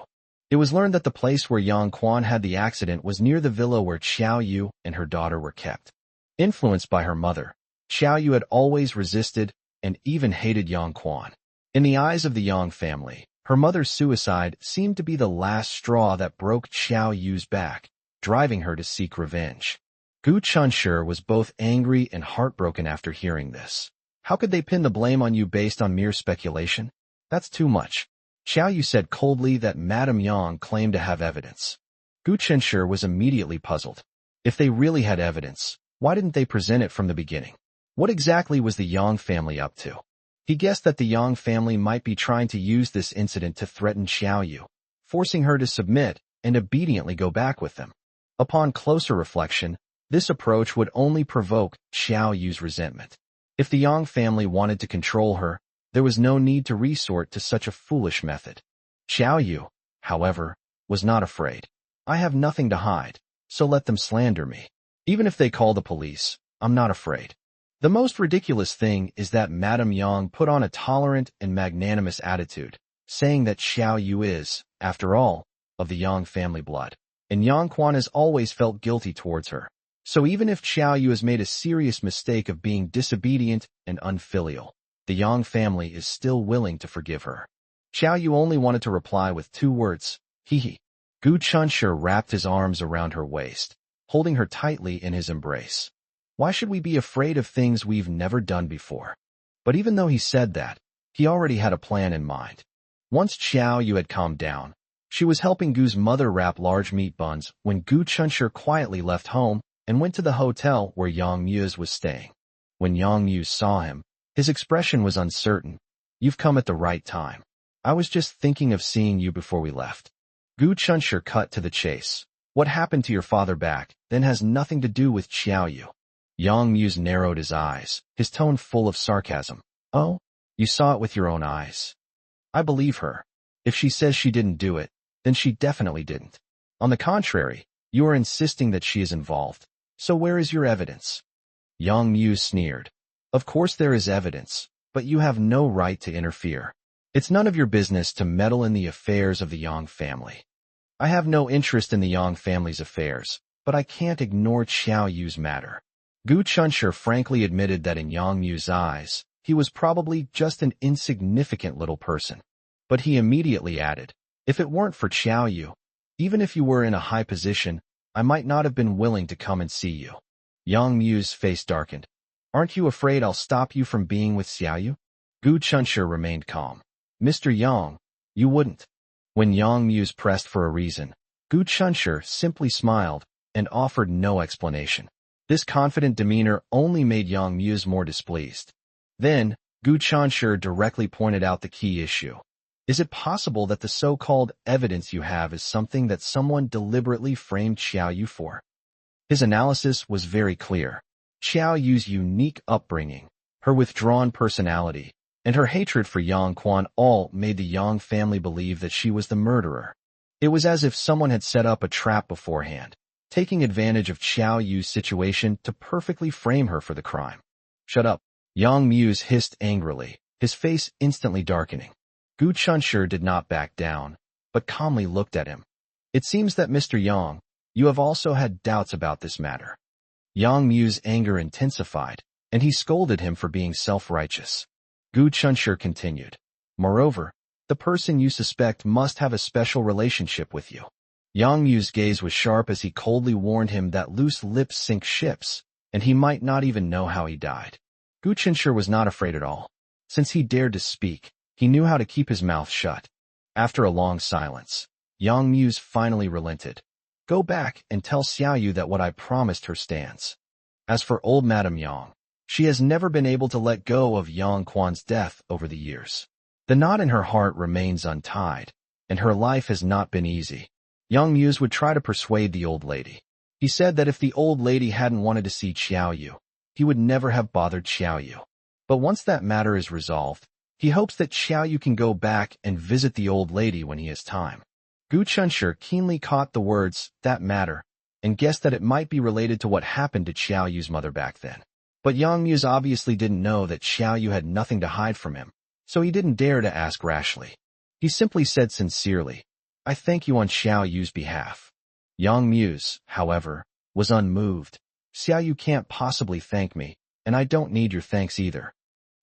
It was learned that the place where Yang Quan had the accident was near the villa where Xiao Yu and her daughter were kept. Influenced by her mother, Xiao Yu had always resisted and even hated Yang Quan. In the eyes of the Yang family, her mother's suicide seemed to be the last straw that broke Xiao Yu's back, driving her to seek revenge. Gu Qinshi was both angry and heartbroken after hearing this. How could they pin the blame on you based on mere speculation? That's too much. Xiao Yu said coldly that Madame Yang claimed to have evidence. Gu Qinshi was immediately puzzled. If they really had evidence, why didn't they present it from the beginning? What exactly was the Yang family up to? He guessed that the Yang family might be trying to use this incident to threaten Xiao Yu, forcing her to submit and obediently go back with them. Upon closer reflection, this approach would only provoke Xiao Yu's resentment. If the Yang family wanted to control her, there was no need to resort to such a foolish method. Xiao Yu, however, was not afraid. I have nothing to hide, so let them slander me. Even if they call the police, I'm not afraid. The most ridiculous thing is that Madame Yang put on a tolerant and magnanimous attitude, saying that Xiao Yu is, after all, of the Yang family blood, and Yang Quan has always felt guilty towards her. So even if Xiao Yu has made a serious mistake of being disobedient and unfilial, the Yang family is still willing to forgive her. Xiao Yu only wanted to reply with 2 words, hee. Gu Qinshi wrapped his arms around her waist, holding her tightly in his embrace. Why should we be afraid of things we've never done before? But even though he said that, he already had a plan in mind. Once Xiao Yu had calmed down, she was helping Gu's mother wrap large meat buns when Gu Qinshi quietly left home, and went to the hotel where Yang Muse was staying. When Yang Muse saw him, his expression was uncertain. "You've come at the right time. I was just thinking of seeing you before we left." Gu Chunshi cut to the chase. "What happened to your father back then has nothing to do with Xiaoyu." Yang Muse narrowed his eyes, his tone full of sarcasm. "Oh? You saw it with your own eyes." "I believe her. If she says she didn't do it, then she definitely didn't. On the contrary, you are insisting that she is involved. So where is your evidence?" Yang Muse sneered. "Of course there is evidence, but you have no right to interfere. It's none of your business to meddle in the affairs of the Yang family." "I have no interest in the Yang family's affairs, but I can't ignore Xiaoyu's matter." Gu Chunshi frankly admitted that in Yang Mu's eyes, he was probably just an insignificant little person. But he immediately added, "If it weren't for Xiaoyu, even if you were in a high position, I might not have been willing to come and see you." Yang Mu's face darkened. "Aren't you afraid I'll stop you from being with Xiaoyu?" Gu Chunshi remained calm. "Mr. Yang, you wouldn't." When Yang Muse pressed for a reason, Gu Chunshi simply smiled and offered no explanation. This confident demeanor only made Yang Muse more displeased. Then, Gu Chunshi directly pointed out the key issue. "Is it possible that the so-called evidence you have is something that someone deliberately framed Xiaoyu for?" His analysis was very clear. Xiaoyu's unique upbringing, her withdrawn personality, and her hatred for Yang Quan all made the Yang family believe that she was the murderer. It was as if someone had set up a trap beforehand, taking advantage of Xiaoyu's situation to perfectly frame her for the crime. "Shut up," Yang Muse hissed angrily, his face instantly darkening. Gu Chunshi did not back down, but calmly looked at him. "It seems that Mr. Yang, you have also had doubts about this matter." Yang Mu's anger intensified, and he scolded him for being self-righteous. Gu Chunshi continued, "Moreover, the person you suspect must have a special relationship with you." Yang Mu's gaze was sharp as he coldly warned him that loose lips sink ships, and he might not even know how he died. Gu Chunshi was not afraid at all. Since he dared to speak, he knew how to keep his mouth shut. After a long silence, Yang Muse finally relented. "Go back and tell Xiaoyu that what I promised her stands. As for old Madame Yang, she has never been able to let go of Yang Quan's death over the years. The knot in her heart remains untied, and her life has not been easy." Yang Muse would try to persuade the old lady. He said that if the old lady hadn't wanted to see Xiaoyu, he would never have bothered Xiaoyu. But once that matter is resolved, he hopes that Xiaoyu can go back and visit the old lady when he has time. Gu Chunshi keenly caught the words, "that matter," and guessed that it might be related to what happened to Xiaoyu's mother back then. But Yang Muse obviously didn't know that Xiaoyu had nothing to hide from him, so he didn't dare to ask rashly. He simply said sincerely, "I thank you on Xiaoyu's behalf." Yang Muse, however, was unmoved. "Xiaoyu can't possibly thank me, and I don't need your thanks either."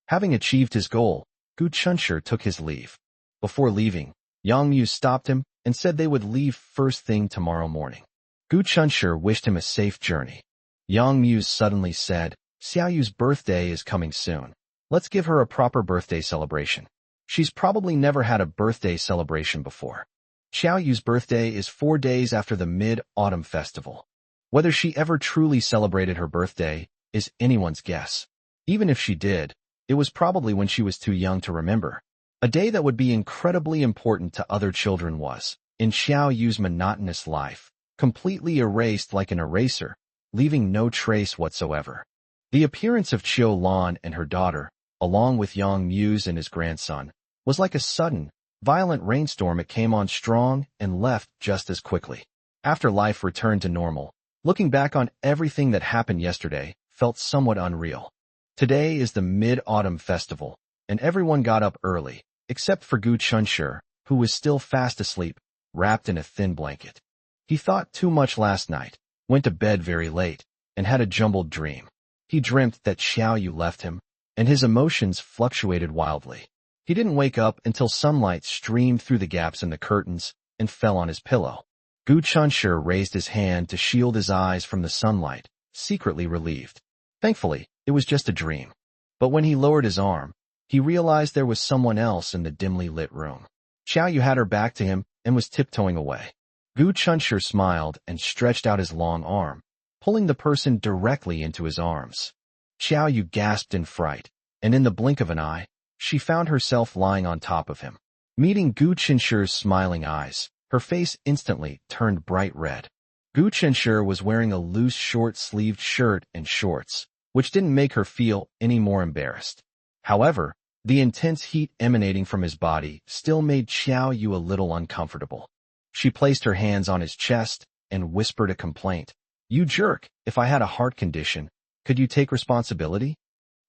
Having achieved his goal, Gu Chunshi took his leave. Before leaving, Yang Muse stopped him and said they would leave first thing tomorrow morning. Gu Chunshi wished him a safe journey. Yang Muse suddenly said, "Xiaoyu's birthday is coming soon. Let's give her a proper birthday celebration. She's probably never had a birthday celebration before." Xiaoyu's birthday is 4 days after the Mid-Autumn Festival. Whether she ever truly celebrated her birthday is anyone's guess. Even if she did, it was probably when she was too young to remember. A day that would be incredibly important to other children was, in Xiaoyu's monotonous life, completely erased like an eraser, leaving no trace whatsoever. The appearance of Qiu Lan and her daughter, along with Yang Muse and his grandson, was like a sudden, violent rainstorm. It came on strong and left just as quickly. After life returned to normal, looking back on everything that happened yesterday felt somewhat unreal. Today is the Mid-Autumn Festival, and everyone got up early, except for Gu Chunshi, who was still fast asleep, wrapped in a thin blanket. He thought too much last night, went to bed very late, and had a jumbled dream. He dreamt that Xiaoyu left him, and his emotions fluctuated wildly. He didn't wake up until sunlight streamed through the gaps in the curtains and fell on his pillow. Gu Chunshi raised his hand to shield his eyes from the sunlight, secretly relieved. Thankfully, it was just a dream. But when he lowered his arm, he realized there was someone else in the dimly lit room. Xiaoyu had her back to him and was tiptoeing away. Gu Chunshi smiled and stretched out his long arm, pulling the person directly into his arms. Xiao Yu gasped in fright, and in the blink of an eye, she found herself lying on top of him. Meeting Gu Qinshi's smiling eyes, her face instantly turned bright red. Gu Qinshi was wearing a loose short-sleeved shirt and shorts, which didn't make her feel any more embarrassed. However, the intense heat emanating from his body still made Xiao Yu a little uncomfortable. She placed her hands on his chest and whispered a complaint. "You jerk, if I had a heart condition, could you take responsibility?"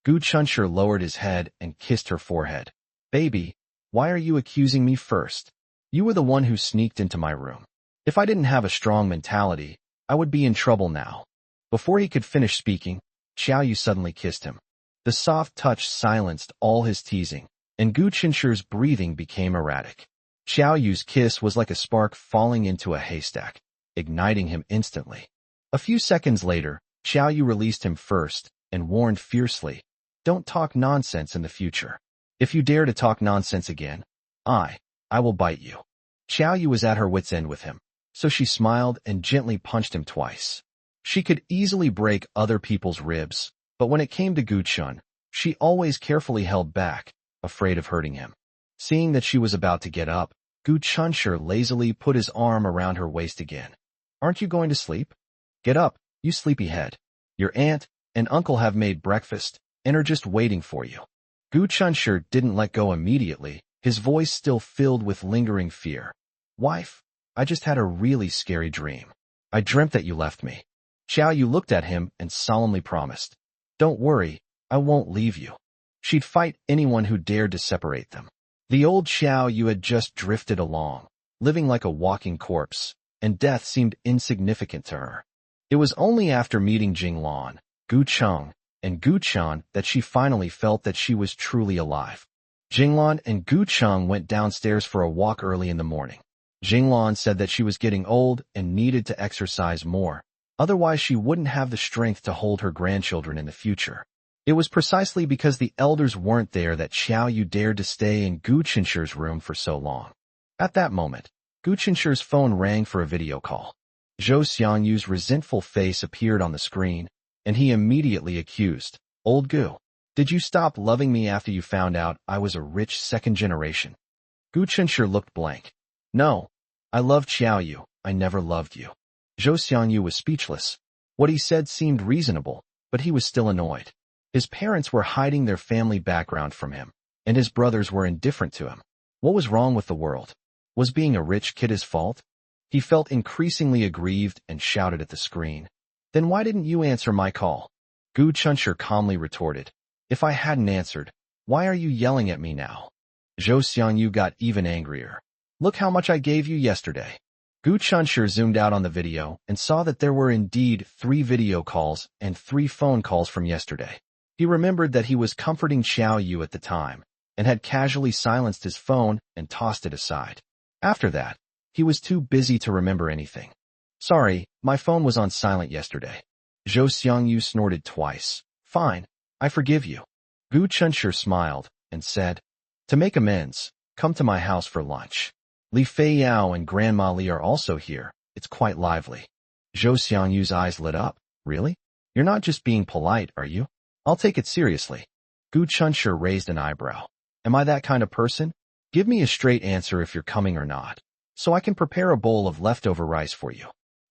Gu Qinshi lowered his head and kissed her forehead. "Baby, why are you accusing me first? You were the one who sneaked into my room. If I didn't have a strong mentality, I would be in trouble now." Before he could finish speaking, Xiao Yu suddenly kissed him. The soft touch silenced all his teasing, and Gu Qinshi's breathing became erratic. Xiao Yu's kiss was like a spark falling into a haystack, igniting him instantly. A few seconds later, Xiao Yu released him first and warned fiercely, "Don't talk nonsense in the future. If you dare to talk nonsense again, I will bite you." Xiao Yu was at her wit's end with him, so she smiled and gently punched him twice. She could easily break other people's ribs, but when it came to Gu Chun, she always carefully held back, afraid of hurting him. Seeing that she was about to get up, Gu Chunshi lazily put his arm around her waist again. "Aren't you going to sleep? Get up, you sleepyhead. Your aunt and uncle have made breakfast and are just waiting for you." Gu Chunshi didn't let go immediately, his voice still filled with lingering fear. "Wife, I just had a really scary dream. I dreamt that you left me." Xiao Yu looked at him and solemnly promised, "Don't worry, I won't leave you." She'd fight anyone who dared to separate them. The old Xiao Yu had just drifted along, living like a walking corpse, and death seemed insignificant to her. It was only after meeting Jinglan, Gu Cheng, and Gu Chan that she finally felt that she was truly alive. Jinglan and Gu Cheng went downstairs for a walk early in the morning. Jinglan said that she was getting old and needed to exercise more, otherwise she wouldn't have the strength to hold her grandchildren in the future. It was precisely because the elders weren't there that Xiao Yu dared to stay in Gu Qinshi's room for so long. At that moment, Gu Qinshi's phone rang for a video call. Zhou Xiangyu's resentful face appeared on the screen, and he immediately accused, "Old Gu, did you stop loving me after you found out I was a rich second generation?" Gu Qinshi looked blank. "No, I loved Xiao Yu, I never loved you." Zhou Xiangyu was speechless. What he said seemed reasonable, but he was still annoyed. His parents were hiding their family background from him, and his brothers were indifferent to him. What was wrong with the world? Was being a rich kid his fault? He felt increasingly aggrieved and shouted at the screen, "Then why didn't you answer my call?" Gu Chunshi calmly retorted, "If I hadn't answered, why are you yelling at me now?" Zhou Xiangyu got even angrier. "Look how much I gave you yesterday." Gu Chunshi zoomed out on the video and saw that there were indeed 3 video calls and 3 phone calls from yesterday. He remembered that he was comforting Xiao Yu at the time, and had casually silenced his phone and tossed it aside. After that, he was too busy to remember anything. "Sorry, my phone was on silent yesterday." Zhou Xiangyu snorted twice. "Fine, I forgive you." Gu Chunshi smiled and said, "To make amends, come to my house for lunch. Li Feiyao and Grandma Li are also here. It's quite lively." Zhou Xiangyu's eyes lit up. "Really? You're not just being polite, are you?" "I'll take it seriously." Gu Chunshi raised an eyebrow. "Am I that kind of person? Give me a straight answer if you're coming or not, so I can prepare a bowl of leftover rice for you."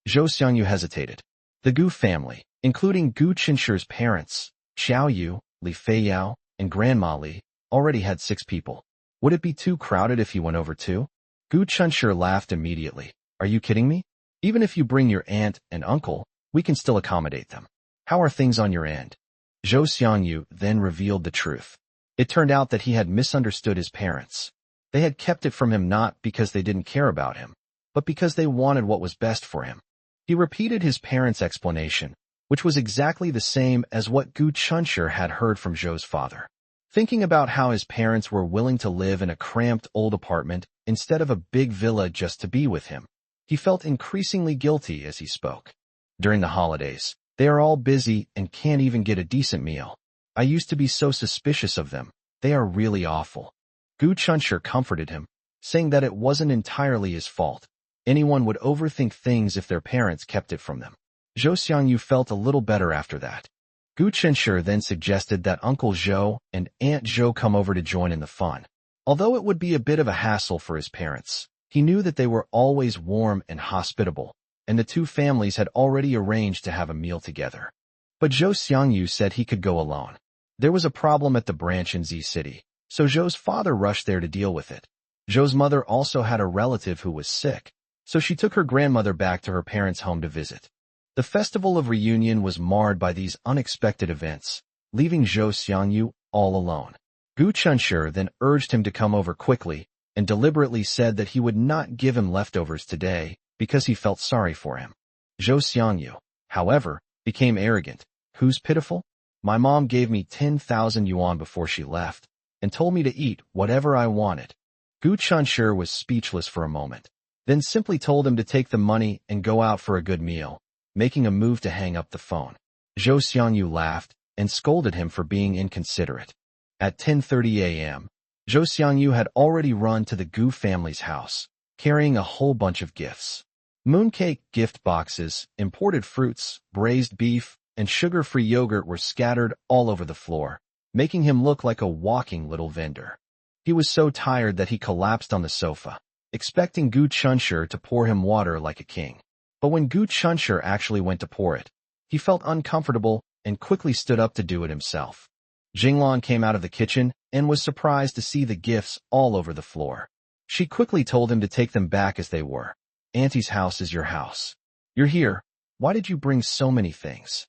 Zhou Xiangyu hesitated. The Gu family, including Gu Qinshi's parents, Xiao Yu, Li Feiyao, and Grandma Li, already had 6 people. Would it be too crowded if he went over too? Gu Chunshi laughed immediately. "Are you kidding me? Even if you bring your aunt and uncle, we can still accommodate them. How are things on your end?" Zhou Xiangyu then revealed the truth. It turned out that he had misunderstood his parents. They had kept it from him not because they didn't care about him, but because they wanted what was best for him. He repeated his parents' explanation, which was exactly the same as what Gu Chunshi had heard from Zhou's father. Thinking about how his parents were willing to live in a cramped old apartment instead of a big villa just to be with him, he felt increasingly guilty as he spoke. During the holidays, they are all busy and can't even get a decent meal. I used to be so suspicious of them. They are really awful. Gu Chunshi comforted him, saying that it wasn't entirely his fault. Anyone would overthink things if their parents kept it from them. Zhou Xiangyu felt a little better after that. Gu Chenshi then suggested that Uncle Zhou and Aunt Zhou come over to join in the fun. Although it would be a bit of a hassle for his parents, he knew that they were always warm and hospitable, and the two families had already arranged to have a meal together. But Zhou Xiangyu said he could go alone. There was a problem at the branch in Z City, so Zhou's father rushed there to deal with it. Zhou's mother also had a relative who was sick, so she took her grandmother back to her parents' home to visit. The festival of reunion was marred by these unexpected events, leaving Zhou Xiangyu all alone. Gu Chenshi then urged him to come over quickly and deliberately said that he would not give him leftovers today because he felt sorry for him. Zhou Xiangyu, however, became arrogant. Who's pitiful? My mom gave me 10,000 yuan before she left and told me to eat whatever I wanted. Gu Chenshi was speechless for a moment, then simply told him to take the money and go out for a good meal, making a move to hang up the phone. Zhou Xiangyu laughed and scolded him for being inconsiderate. At 10:30 a.m., Zhou Xiangyu had already run to the Gu family's house, carrying a whole bunch of gifts. Mooncake gift boxes, imported fruits, braised beef, and sugar-free yogurt were scattered all over the floor, making him look like a walking little vendor. He was so tired that he collapsed on the sofa, expecting Gu Chenshi to pour him water like a king. But when Gu Chenshi actually went to pour it, he felt uncomfortable and quickly stood up to do it himself. Jinglan came out of the kitchen and was surprised to see the gifts all over the floor. She quickly told him to take them back as they were. Auntie's house is your house. You're here. Why did you bring so many things?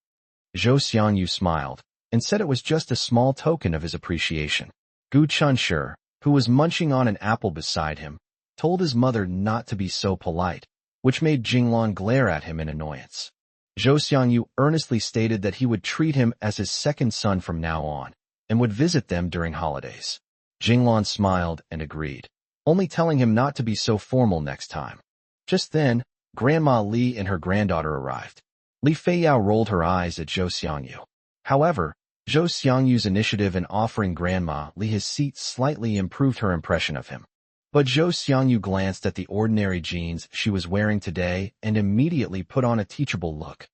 Zhou Xiangyu smiled and said it was just a small token of his appreciation. Gu Chenshi, who was munching on an apple beside him, told his mother not to be so polite, which made Jinglan glare at him in annoyance. Zhou Xiangyu earnestly stated that he would treat him as his second son from now on, and would visit them during holidays. Jinglan smiled and agreed, only telling him not to be so formal next time. Just then, Grandma Li and her granddaughter arrived. Li Feiyao rolled her eyes at Zhou Xiangyu. However, Zhou Xiangyu's initiative in offering Grandma Li his seat slightly improved her impression of him. But Zhou Xiangyu glanced at the ordinary jeans she was wearing today and immediately put on a teachable look.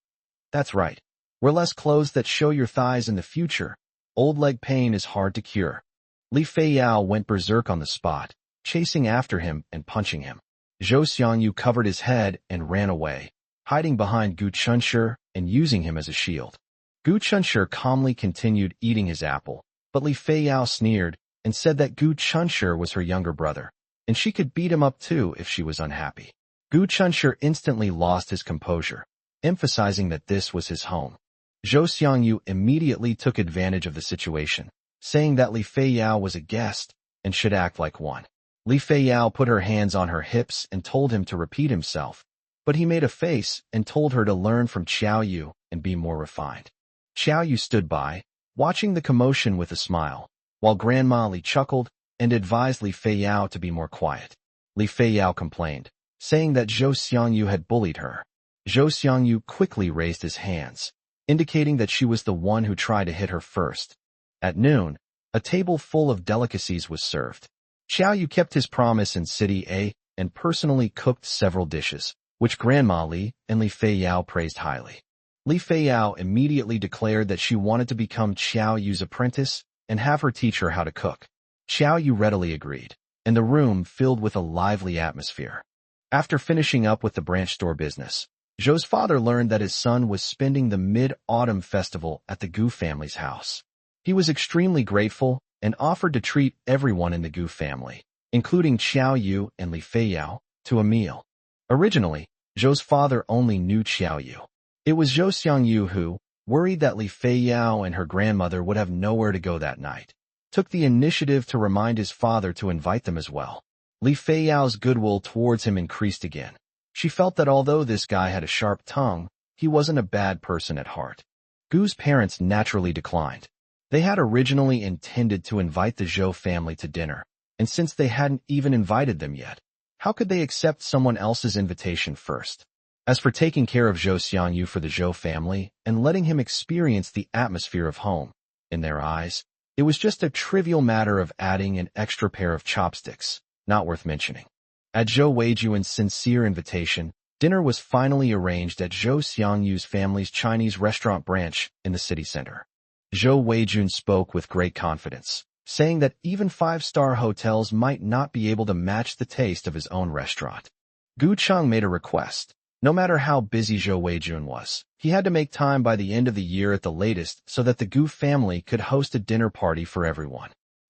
That's right. Wear less clothes that show your thighs in the future. Old leg pain is hard to cure. Li Feiyao went berserk on the spot, chasing after him and punching him. Zhou Xiangyu covered his head and ran away, hiding behind Gu Chenshi and using him as a shield. Gu Chenshi calmly continued eating his apple, but Li Feiyao sneered and said that Gu Chenshi was her younger brother, and she could beat him up too if she was unhappy. Gu Chenshi instantly lost his composure, emphasizing that this was his home. Zhou Xiangyu immediately took advantage of the situation, saying that Li Feiyao was a guest and should act like one. Li Feiyao put her hands on her hips and told him to repeat himself, but he made a face and told her to learn from Xiao Yu and be more refined. Xiao Yu stood by, watching the commotion with a smile, while Grandma Li chuckled and advised Li Feiyao to be more quiet. Li Feiyao complained, saying that Zhou Xiangyu had bullied her. Zhou Xiangyu quickly raised his hands, indicating that she was the one who tried to hit her first. At noon, a table full of delicacies was served. Xiao Yu kept his promise in City A and personally cooked several dishes, which Grandma Li and Li Feiyao praised highly. Li Feiyao immediately declared that she wanted to become Xiao Yu's apprentice and have her teach her how to cook. Xiao Yu readily agreed, and the room filled with a lively atmosphere. After finishing up with the branch store business, Zhou's father learned that his son was spending the Mid-Autumn Festival at the Gu family's house. He was extremely grateful and offered to treat everyone in the Gu family, including Xiao Yu and Li Feiyao, to a meal. Originally, Zhou's father only knew Xiao Yu. It was Zhou Xiangyu who, worried that Li Feiyao and her grandmother would have nowhere to go that night, took the initiative to remind his father to invite them as well. Li Feiyao's goodwill towards him increased again. She felt that although this guy had a sharp tongue, he wasn't a bad person at heart. Gu's parents naturally declined. They had originally intended to invite the Zhou family to dinner, and since they hadn't even invited them yet, how could they accept someone else's invitation first? As for taking care of Zhou Xiangyu for the Zhou family and letting him experience the atmosphere of home, in their eyes, it was just a trivial matter of adding an extra pair of chopsticks, not worth mentioning. At Zhou Weijuan's sincere invitation, Dinner was finally arranged at Zhou Xiangyu's family's Chinese restaurant branch in the city center. Zhou Weijun spoke with great confidence, saying that even five-star hotels might not be able to match the taste of his own restaurant. Gu Cheng made a request. No matter how busy Zhou Weijun was, he had to make time by the end of the year at the latest so that the Gu family could host a dinner party for everyone.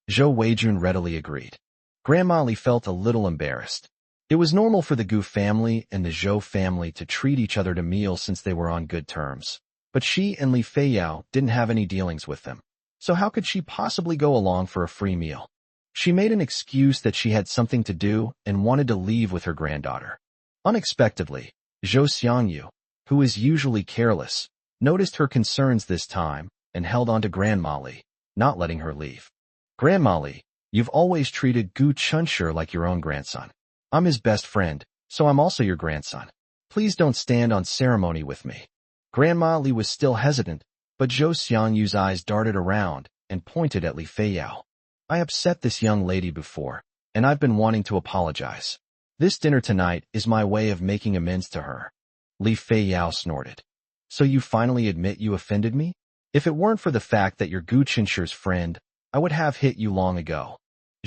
Zhou Weijun readily agreed. Grandma Li felt a little embarrassed. It was normal for the Gu family and the Zhou family to treat each other to meals since they were on good terms. But she and Li Feiyao didn't have any dealings with them. So how could she possibly go along for a free meal? She made an excuse that she had something to do and wanted to leave with her granddaughter. Unexpectedly, Zhou Xiangyu, who is usually careless, noticed her concerns this time and held on to Grandma Li, not letting her leave. Grandma Li, you've always treated Gu Chunshur like your own grandson. I'm his best friend, so I'm also your grandson. Please don't stand on ceremony with me. Grandma Li was still hesitant, but Zhou Xiangyu's eyes darted around and pointed at Li Feiyao. I upset this young lady before, and I've been wanting to apologize. This dinner tonight is my way of making amends to her. Li Feiyao snorted. So you finally admit you offended me? If it weren't for the fact that you're Gu Chinshur's friend, I would have hit you long ago.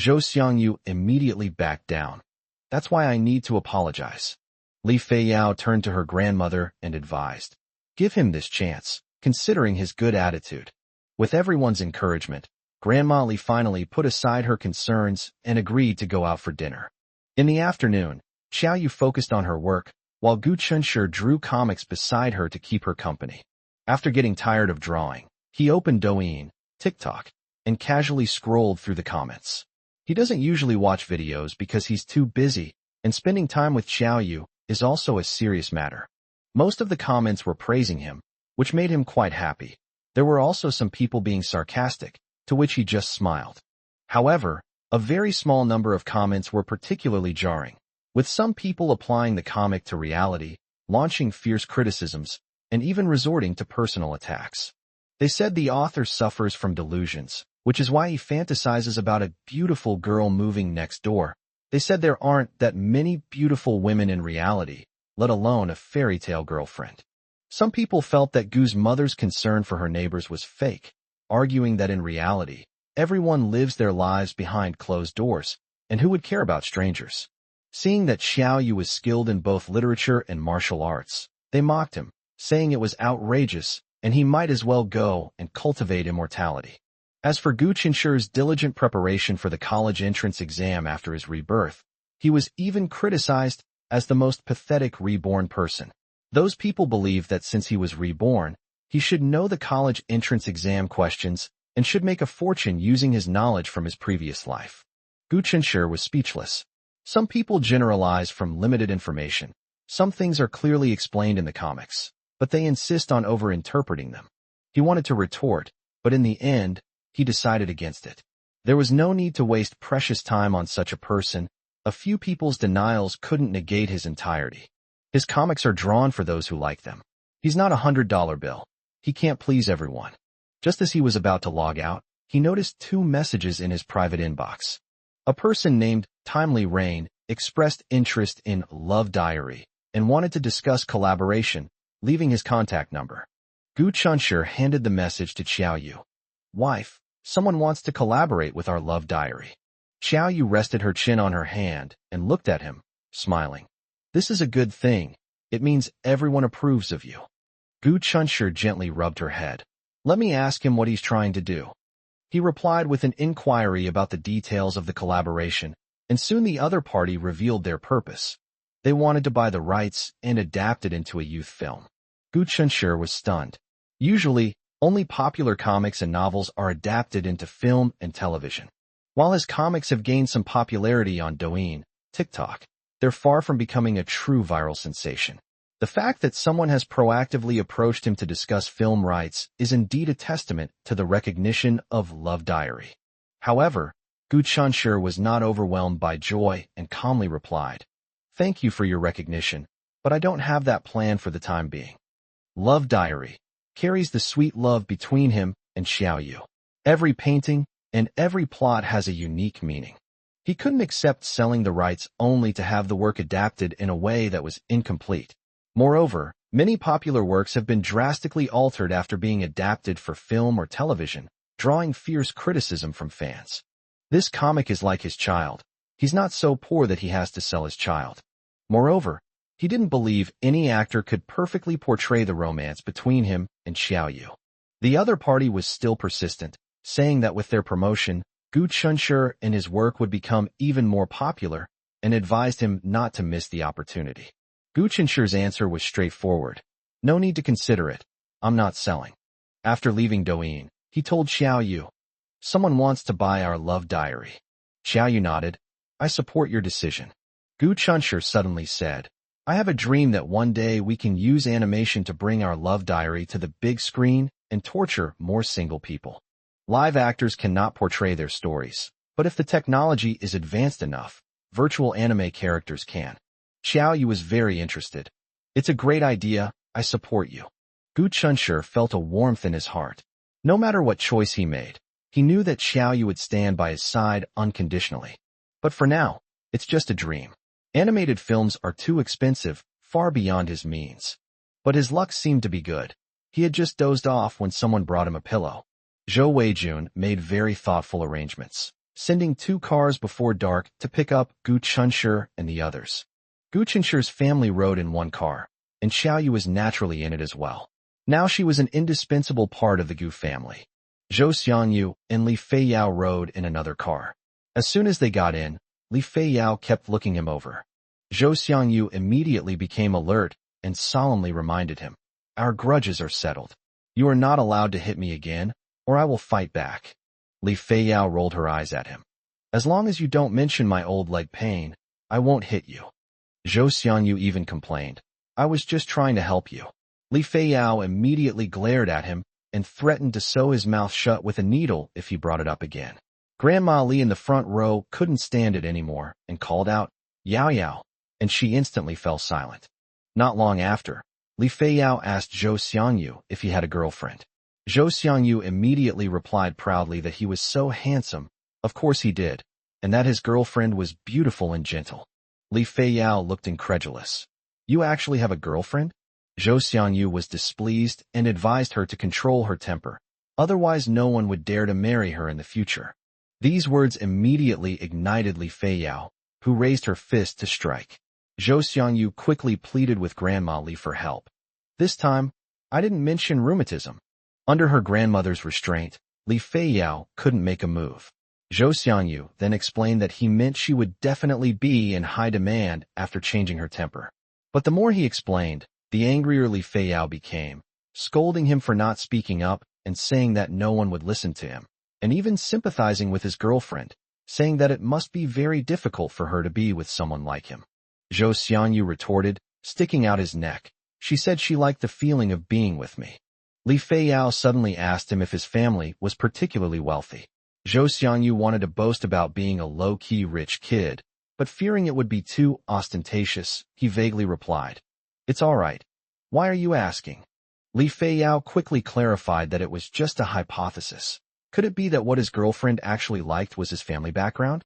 Zhou Xiangyu immediately backed down. That's why I need to apologize. Li Feiyao turned to her grandmother and advised. Give him this chance, considering his good attitude. With everyone's encouragement, Grandma Li finally put aside her concerns and agreed to go out for dinner. In the afternoon, Xiaoyu focused on her work, while Gu Chunshur drew comics beside her to keep her company. After getting tired of drawing, he opened Douyin, TikTok, and casually scrolled through the comments. He doesn't usually watch videos because he's too busy, and spending time with Xiaoyu is also a serious matter. Most of the comments were praising him, which made him quite happy. There were also some people being sarcastic, to which he just smiled. However, a very small number of comments were particularly jarring, with some people applying the comic to reality, launching fierce criticisms, and even resorting to personal attacks. They said the author suffers from delusions, which is why he fantasizes about a beautiful girl moving next door. They said there aren't that many beautiful women in reality, let alone a fairy tale girlfriend. Some people felt that Gu's mother's concern for her neighbors was fake, arguing that in reality, everyone lives their lives behind closed doors, and who would care about strangers? Seeing that Xiaoyu was skilled in both literature and martial arts, they mocked him, saying it was outrageous, and he might as well go and cultivate immortality. As for Gu Chinshur's diligent preparation for the college entrance exam after his rebirth, he was even criticized as the most pathetic reborn person. Those people believed that since he was reborn, he should know the college entrance exam questions and should make a fortune using his knowledge from his previous life. Gu Chinshur was speechless. Some people generalize from limited information. Some things are clearly explained in the comics, but they insist on over-interpreting them. He wanted to retort, but in the end, he decided against it. There was no need to waste precious time on such a person. A few people's denials couldn't negate his entirety. His comics are drawn for those who like them. He's not $100 bill. He can't please everyone. Just as he was about to log out, he noticed 2 messages in his private inbox. A person named Timely Rain expressed interest in Love Diary and wanted to discuss collaboration, leaving his contact number. Gu Chunshur handed the message to Xiaoyu. Wife, someone wants to collaborate with our Love Diary. Xiaoyu rested her chin on her hand and looked at him, smiling. This is a good thing. It means everyone approves of you. Gu Chunshur gently rubbed her head. Let me ask him what he's trying to do. He replied with an inquiry about the details of the collaboration, and soon the other party revealed their purpose. They wanted to buy the rights and adapt it into a youth film. Gu Chunshur was stunned. Usually, only popular comics and novels are adapted into film and television. While his comics have gained some popularity on Douyin, TikTok, they're far from becoming a true viral sensation. The fact that someone has proactively approached him to discuss film rights is indeed a testament to the recognition of Love Diary. However, Gu Chunshur was not overwhelmed by joy and calmly replied, Thank you for your recognition, but I don't have that plan for the time being. Love Diary carries the sweet love between him and Xiaoyu. Every painting and every plot has a unique meaning. He couldn't accept selling the rights only to have the work adapted in a way that was incomplete. Moreover, many popular works have been drastically altered after being adapted for film or television, drawing fierce criticism from fans. This comic is like his child. He's not so poor that he has to sell his child. Moreover, he didn't believe any actor could perfectly portray the romance between him and Xiaoyu. The other party was still persistent, saying that with their promotion, Gu Chunshi and his work would become even more popular, and advised him not to miss the opportunity. Gu Chunshi's answer was straightforward. No need to consider it. I'm not selling. After leaving Douyin, he told Xiaoyu, someone wants to buy our love diary. Xiaoyu nodded. I support your decision. Gu Chunshi suddenly said, I have a dream that one day we can use animation to bring our love diary to the big screen and torture more single people. Live actors cannot portray their stories, but if the technology is advanced enough, virtual anime characters can. Xiaoyu was very interested. It's a great idea, I support you. Gu Chunshi felt a warmth in his heart. No matter what choice he made, he knew that Xiaoyu would stand by his side unconditionally. But for now, it's just a dream. Animated films are too expensive, far beyond his means. But his luck seemed to be good. He had just dozed off when someone brought him a pillow. Zhou Weijun made very thoughtful arrangements, sending 2 cars before dark to pick up Gu Chunshi and the others. Gu Chunshi's family rode in one car, and Xiaoyu was naturally in it as well. Now she was an indispensable part of the Gu family. Zhou Xiangyu and Li Feiyao rode in another car. As soon as they got in, Li Feiyao kept looking him over. Zhou Xiangyu immediately became alert and solemnly reminded him, our grudges are settled. You are not allowed to hit me again, or I will fight back. Li Feiyao rolled her eyes at him. As long as you don't mention my old leg pain, I won't hit you. Zhou Xiangyu even complained, I was just trying to help you. Li Feiyao immediately glared at him and threatened to sew his mouth shut with a needle if he brought it up again. Grandma Li in the front row couldn't stand it anymore and called out, Yao Yao, and she instantly fell silent. Not long after, Li Feiyao asked Zhou Xiangyu if he had a girlfriend. Zhou Xiangyu immediately replied proudly that he was so handsome, of course he did, and that his girlfriend was beautiful and gentle. Li Feiyao looked incredulous. You actually have a girlfriend? Zhou Xiangyu was displeased and advised her to control her temper, otherwise no one would dare to marry her in the future. These words immediately ignited Li Feiyao, who raised her fist to strike. Zhou Xiangyu quickly pleaded with Grandma Li for help. This time, I didn't mention rheumatism. Under her grandmother's restraint, Li Feiyao couldn't make a move. Zhou Xiangyu then explained that he meant she would definitely be in high demand after changing her temper. But the more he explained, the angrier Li Feiyao became, scolding him for not speaking up and saying that no one would listen to him, and even sympathizing with his girlfriend, saying that it must be very difficult for her to be with someone like him. Zhou Xiangyu retorted, sticking out his neck. She said she liked the feeling of being with me. Li Feiyao suddenly asked him if his family was particularly wealthy. Zhou Xiangyu wanted to boast about being a low-key rich kid, but fearing it would be too ostentatious, he vaguely replied, It's all right. Why are you asking? Li Feiyao quickly clarified that it was just a hypothesis. Could it be that what his girlfriend actually liked was his family background?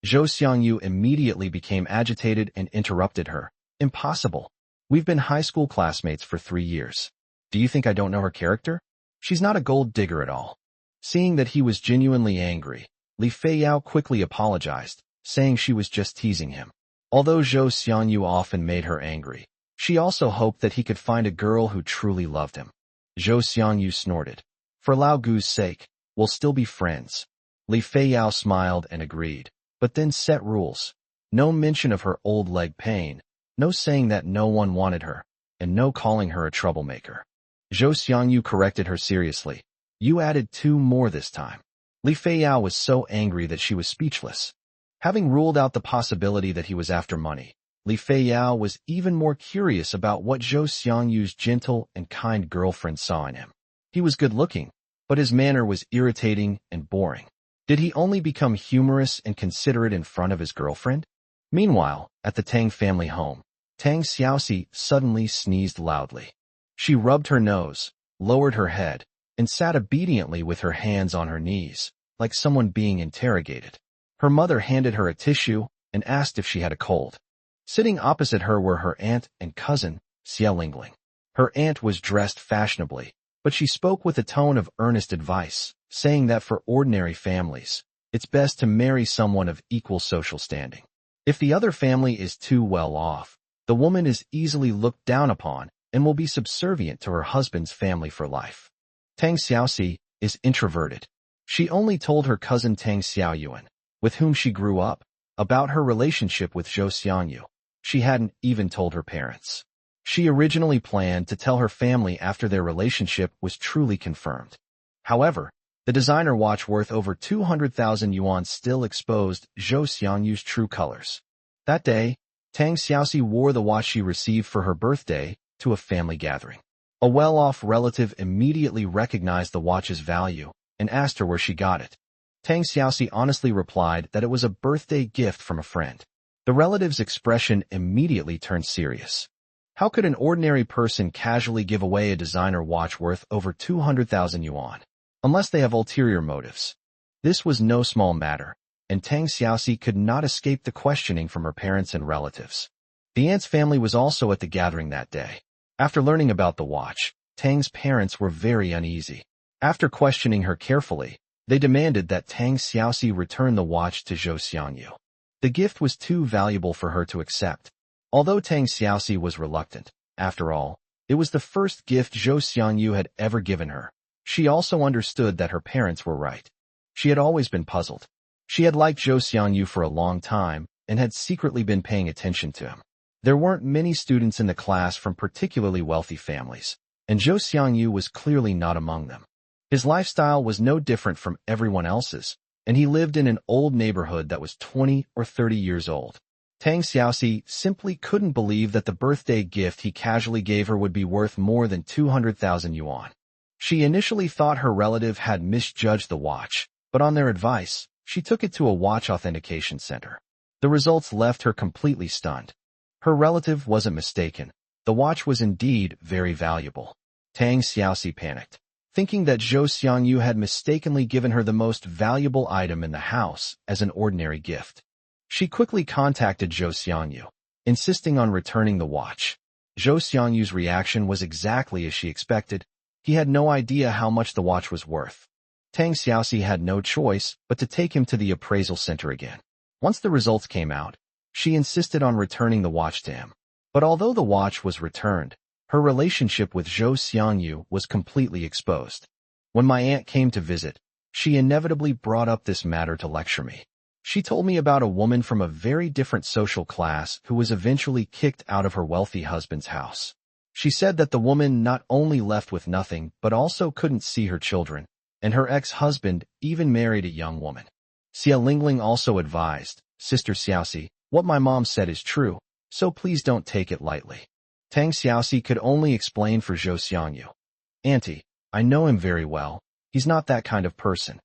Zhou Xiangyu immediately became agitated and interrupted her. Impossible. We've been high school classmates for 3 years. Do you think I don't know her character? She's not a gold digger at all. Seeing that he was genuinely angry, Li Feiyao quickly apologized, saying she was just teasing him. Although Zhou Xiangyu often made her angry, she also hoped that he could find a girl who truly loved him. Zhou Xiangyu snorted. For Lao Gu's sake, we'll still be friends. Li Feiyao smiled and agreed, but then set rules. No mention of her old leg pain, no saying that no one wanted her, and no calling her a troublemaker. Zhou Xiangyu corrected her seriously. You added 2 more this time. Li Feiyao was so angry that she was speechless. Having ruled out the possibility that he was after money, Li Feiyao was even more curious about what Zhou Xiangyu's gentle and kind girlfriend saw in him. He was good-looking, but his manner was irritating and boring. Did he only become humorous and considerate in front of his girlfriend? Meanwhile, at the Tang family home, Tang Xiaoxi suddenly sneezed loudly. She rubbed her nose, lowered her head, and sat obediently with her hands on her knees, like someone being interrogated. Her mother handed her a tissue and asked if she had a cold. Sitting opposite her were her aunt and cousin, Xia Lingling. Her aunt was dressed fashionably, but she spoke with a tone of earnest advice, saying that for ordinary families, it's best to marry someone of equal social standing. If the other family is too well off, the woman is easily looked down upon and will be subservient to her husband's family for life. Tang Xiaoxi is introverted. She only told her cousin Tang Xiaoyuan, with whom she grew up, about her relationship with Zhou Xiangyu. She hadn't even told her parents. She originally planned to tell her family after their relationship was truly confirmed. However, the designer watch worth over 200,000 yuan still exposed Zhou Xiangyu's true colors. That day, Tang Xiaoxi wore the watch she received for her birthday to a family gathering. A well-off relative immediately recognized the watch's value and asked her where she got it. Tang Xiaoxi honestly replied that it was a birthday gift from a friend. The relative's expression immediately turned serious. How could an ordinary person casually give away a designer watch worth over 200,000 yuan? Unless they have ulterior motives. This was no small matter, and Tang Xiaoxi could not escape the questioning from her parents and relatives. The aunt's family was also at the gathering that day. After learning about the watch, Tang's parents were very uneasy. After questioning her carefully, they demanded that Tang Xiaoxi return the watch to Zhou Xiangyu. The gift was too valuable for her to accept. Although Tang Xiaoxi was reluctant, after all, it was the first gift Zhou Xiangyu had ever given her. She also understood that her parents were right. She had always been puzzled. She had liked Zhou Xiangyu for a long time and had secretly been paying attention to him. There weren't many students in the class from particularly wealthy families, and Zhou Xiangyu was clearly not among them. His lifestyle was no different from everyone else's, and he lived in an old neighborhood that was 20 or 30 years old. Tang Xiaoxi simply couldn't believe that the birthday gift he casually gave her would be worth more than 200,000 yuan. She initially thought her relative had misjudged the watch, but on their advice, she took it to a watch authentication center. The results left her completely stunned. Her relative wasn't mistaken. The watch was indeed very valuable. Tang Xiaoxi panicked, thinking that Zhou Xiangyu had mistakenly given her the most valuable item in the house as an ordinary gift. She quickly contacted Zhou Xiangyu, insisting on returning the watch. Zhou Xiangyu's reaction was exactly as she expected. He had no idea how much the watch was worth. Tang Xiaoxi had no choice but to take him to the appraisal center again. Once the results came out, she insisted on returning the watch to him. But although the watch was returned, her relationship with Zhou Xiangyu was completely exposed. When my aunt came to visit, she inevitably brought up this matter to lecture me. She told me about a woman from a very different social class who was eventually kicked out of her wealthy husband's house. She said that the woman not only left with nothing but also couldn't see her children, and her ex-husband even married a young woman. Xia Lingling also advised, Sister Xiaoxi, what my mom said is true, so please don't take it lightly. Tang Xiaoxi could only explain for Zhou Xiangyu. Auntie, I know him very well. He's not that kind of person.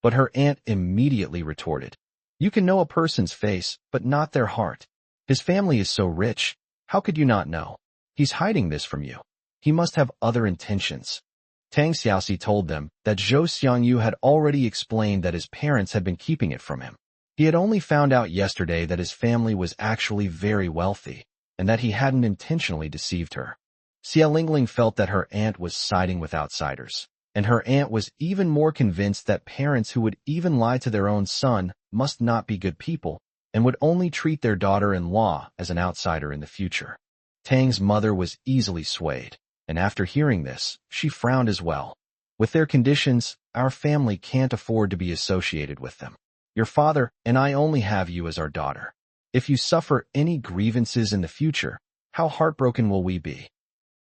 But her aunt immediately retorted. You can know a person's face, but not their heart. His family is so rich. How could you not know? He's hiding this from you. He must have other intentions. Tang Xiaoxi told them that Zhou Xiangyu had already explained that his parents had been keeping it from him. He had only found out yesterday that his family was actually very wealthy, and that he hadn't intentionally deceived her. Xia Lingling felt that her aunt was siding with outsiders, and her aunt was even more convinced that parents who would even lie to their own son must not be good people, and would only treat their daughter-in-law as an outsider in the future. Tang's mother was easily swayed, and after hearing this, she frowned as well. With their conditions, our family can't afford to be associated with them. Your father and I only have you as our daughter. If you suffer any grievances in the future, how heartbroken will we be?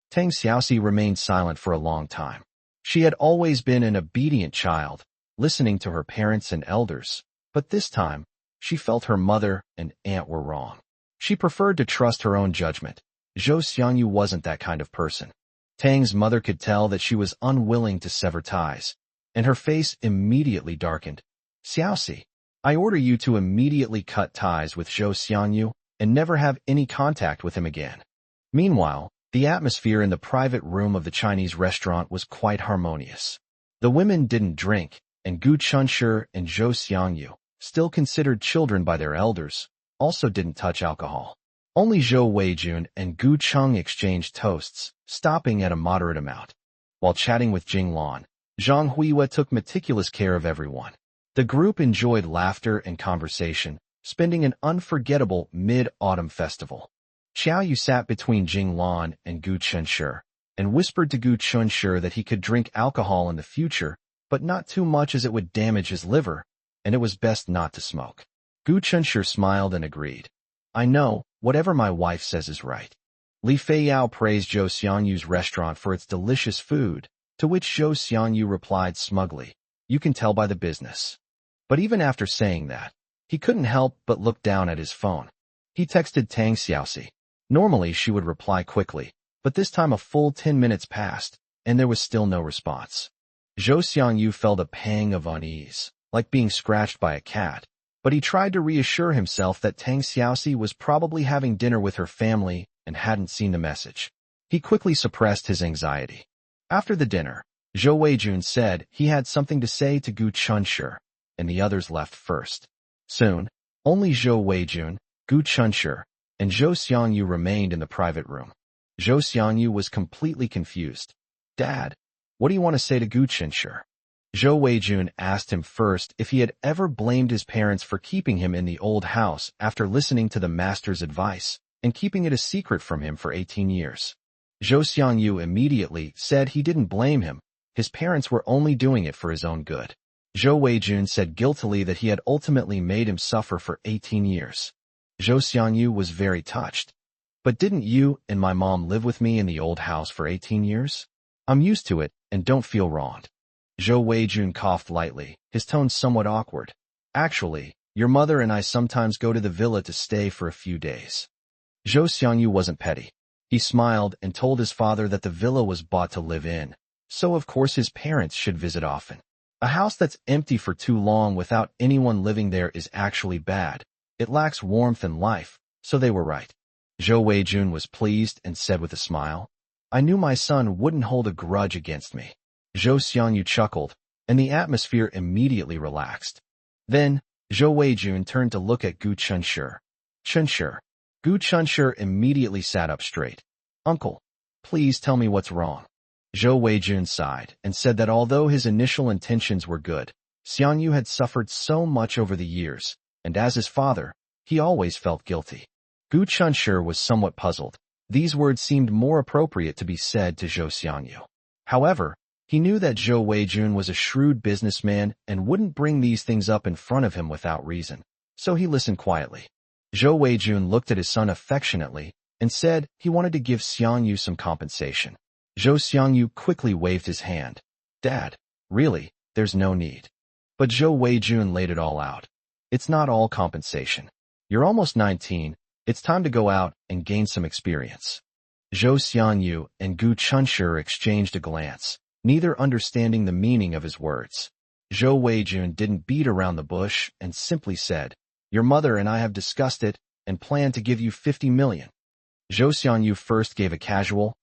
Tang Xiaoxi remained silent for a long time. She had always been an obedient child, listening to her parents and elders, but this time, she felt her mother and aunt were wrong. She preferred to trust her own judgment. Zhou Xiangyu wasn't that kind of person. Tang's mother could tell that she was unwilling to sever ties, and her face immediately darkened. Xiaoxi, I order you to immediately cut ties with Zhou Xiangyu and never have any contact with him again. Meanwhile, the atmosphere in the private room of the Chinese restaurant was quite harmonious. The women didn't drink, and Gu Chunshi and Zhou Xiangyu, still considered children by their elders, also didn't touch alcohol. Only Zhou Weijun and Gu Cheng exchanged toasts, stopping at a moderate amount. While chatting with Jing Lan, Zhang Huiwa took meticulous care of everyone. The group enjoyed laughter and conversation, spending an unforgettable mid-autumn festival. Xiao Yu sat between Jing Lan and Gu Chunshi, and whispered to Gu Chunshi that he could drink alcohol in the future, but not too much as it would damage his liver, and it was best not to smoke. Gu Chunshi smiled and agreed. I know, whatever my wife says is right. Li Feiyao praised Zhou Xiangyu's restaurant for its delicious food, to which Zhou Xiangyu replied smugly, You can tell by the business. But even after saying that, he couldn't help but look down at his phone. He texted Tang Xiaoxi. Normally she would reply quickly, but this time a full 10 minutes passed, and there was still no response. Zhou Xiangyu felt a pang of unease, like being scratched by a cat, but he tried to reassure himself that Tang Xiaoxi was probably having dinner with her family and hadn't seen the message. He quickly suppressed his anxiety. After the dinner, Zhou Weijun said he had something to say to Gu Chunshi, and the others left first. Soon, only Zhou Weijun, Gu Chunshi, and Zhou Xiangyu remained in the private room. Zhou Xiangyu was completely confused. Dad, what do you want to say to Gu Chunshi? Zhou Weijun asked him first if he had ever blamed his parents for keeping him in the old house after listening to the master's advice and keeping it a secret from him for 18 years. Zhou Xiangyu immediately said he didn't blame him. His parents were only doing it for his own good. Zhou Weijun said guiltily that he had ultimately made him suffer for 18 years. Zhou Xiangyu was very touched. But didn't you and my mom live with me in the old house for 18 years? I'm used to it and don't feel wronged. Zhou Weijun coughed lightly, his tone somewhat awkward. Actually, your mother and I sometimes go to the villa to stay for a few days. Zhou Xiangyu wasn't petty. He smiled and told his father that the villa was bought to live in, so of course his parents should visit often. A house that's empty for too long without anyone living there is actually bad. It lacks warmth and life, so they were right. Zhou Weijun was pleased and said with a smile, I knew my son wouldn't hold a grudge against me. Zhou Xiangyu chuckled, and the atmosphere immediately relaxed. Then, Zhou Weijun turned to look at Gu Chunshi. Chunshi. Gu Chunshi immediately sat up straight. Uncle, please tell me what's wrong. Zhou Weijun sighed and said that although his initial intentions were good, Xiangyu had suffered so much over the years, and as his father, he always felt guilty. Gu Chunshi was somewhat puzzled. These words seemed more appropriate to be said to Zhou Xiangyu. However, he knew that Zhou Weijun was a shrewd businessman and wouldn't bring these things up in front of him without reason, so he listened quietly. Zhou Weijun looked at his son affectionately and said he wanted to give Xiangyu some compensation. Zhou Xiangyu quickly waved his hand. Dad, really, there's no need. But Zhou Weijun laid it all out. It's not all compensation. You're almost 19, it's time to go out and gain some experience. Zhou Xiangyu and Gu Chunshi exchanged a glance, neither understanding the meaning of his words. Zhou Weijun didn't beat around the bush and simply said, Your mother and I have discussed it and plan to give you 50 million. Zhou Xiangyu first gave a casual,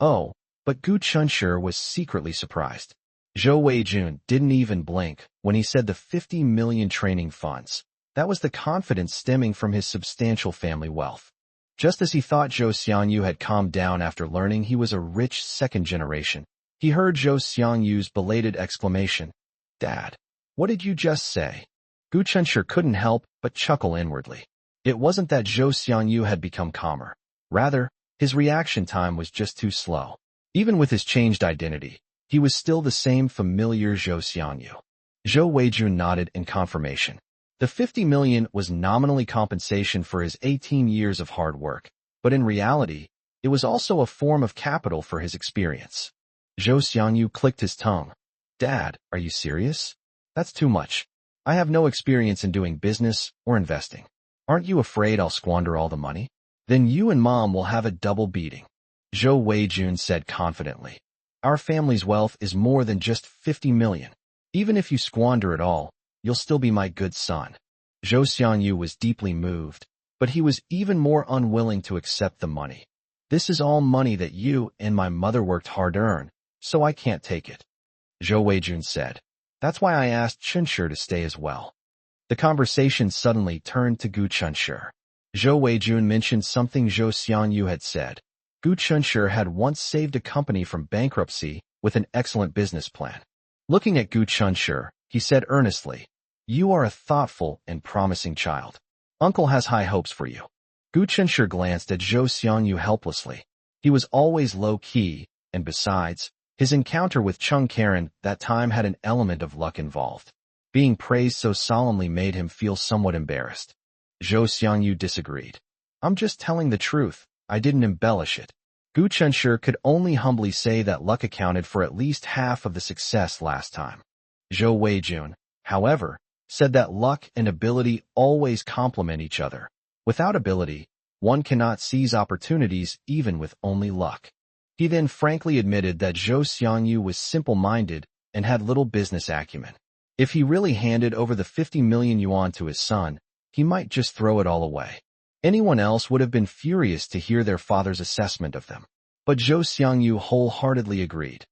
Oh, but Gu Chunshi was secretly surprised. Zhou Weijun didn't even blink when he said the 50 million training funds. That was the confidence stemming from his substantial family wealth. Just as he thought Zhou Xiangyu had calmed down after learning he was a rich second generation, he heard Zhou Xiangyu's belated exclamation, Dad, what did you just say? Gu Chunshi couldn't help but chuckle inwardly. It wasn't that Zhou Xiangyu had become calmer. Rather, his reaction time was just too slow. Even with his changed identity, he was still the same familiar Zhou Xiangyu. Zhou Weijun nodded in confirmation. The 50 million was nominally compensation for his 18 years of hard work, but in reality, it was also a form of capital for his experience. Zhou Xiangyu clicked his tongue. Dad, are you serious? That's too much. I have no experience in doing business or investing. Aren't you afraid I'll squander all the money? Then you and Mom will have a double beating. Zhou Weijun said confidently. Our family's wealth is more than just 50 million. Even if you squander it all, you'll still be my good son. Zhou Xiangyu was deeply moved, but he was even more unwilling to accept the money. This is all money that you and my mother worked hard to earn, so I can't take it. Zhou Weijun said. That's why I asked Chunshi to stay as well. The conversation suddenly turned to Gu Chunshi. Zhou Weijun mentioned something Zhou Xiangyu had said. Gu Chunshi had once saved a company from bankruptcy with an excellent business plan. Looking at Gu Chunshi, he said earnestly, "You are a thoughtful and promising child. Uncle has high hopes for you." Gu Chunshi glanced at Zhou Xiangyu helplessly. He was always low-key, and besides, his encounter with Chung Karen that time had an element of luck involved. Being praised so solemnly made him feel somewhat embarrassed. Zhou Xiangyu disagreed. "I'm just telling the truth. I didn't embellish it." Gu Chunshi could only humbly say that luck accounted for at least half of the success last time. Zhou Weijun, however, said that luck and ability always complement each other. Without ability, one cannot seize opportunities even with only luck. He then frankly admitted that Zhou Xiangyu was simple-minded and had little business acumen. If he really handed over the 50 million yuan to his son, he might just throw it all away. Anyone else would have been furious to hear their father's assessment of them. But Zhou Xiangyu wholeheartedly agreed.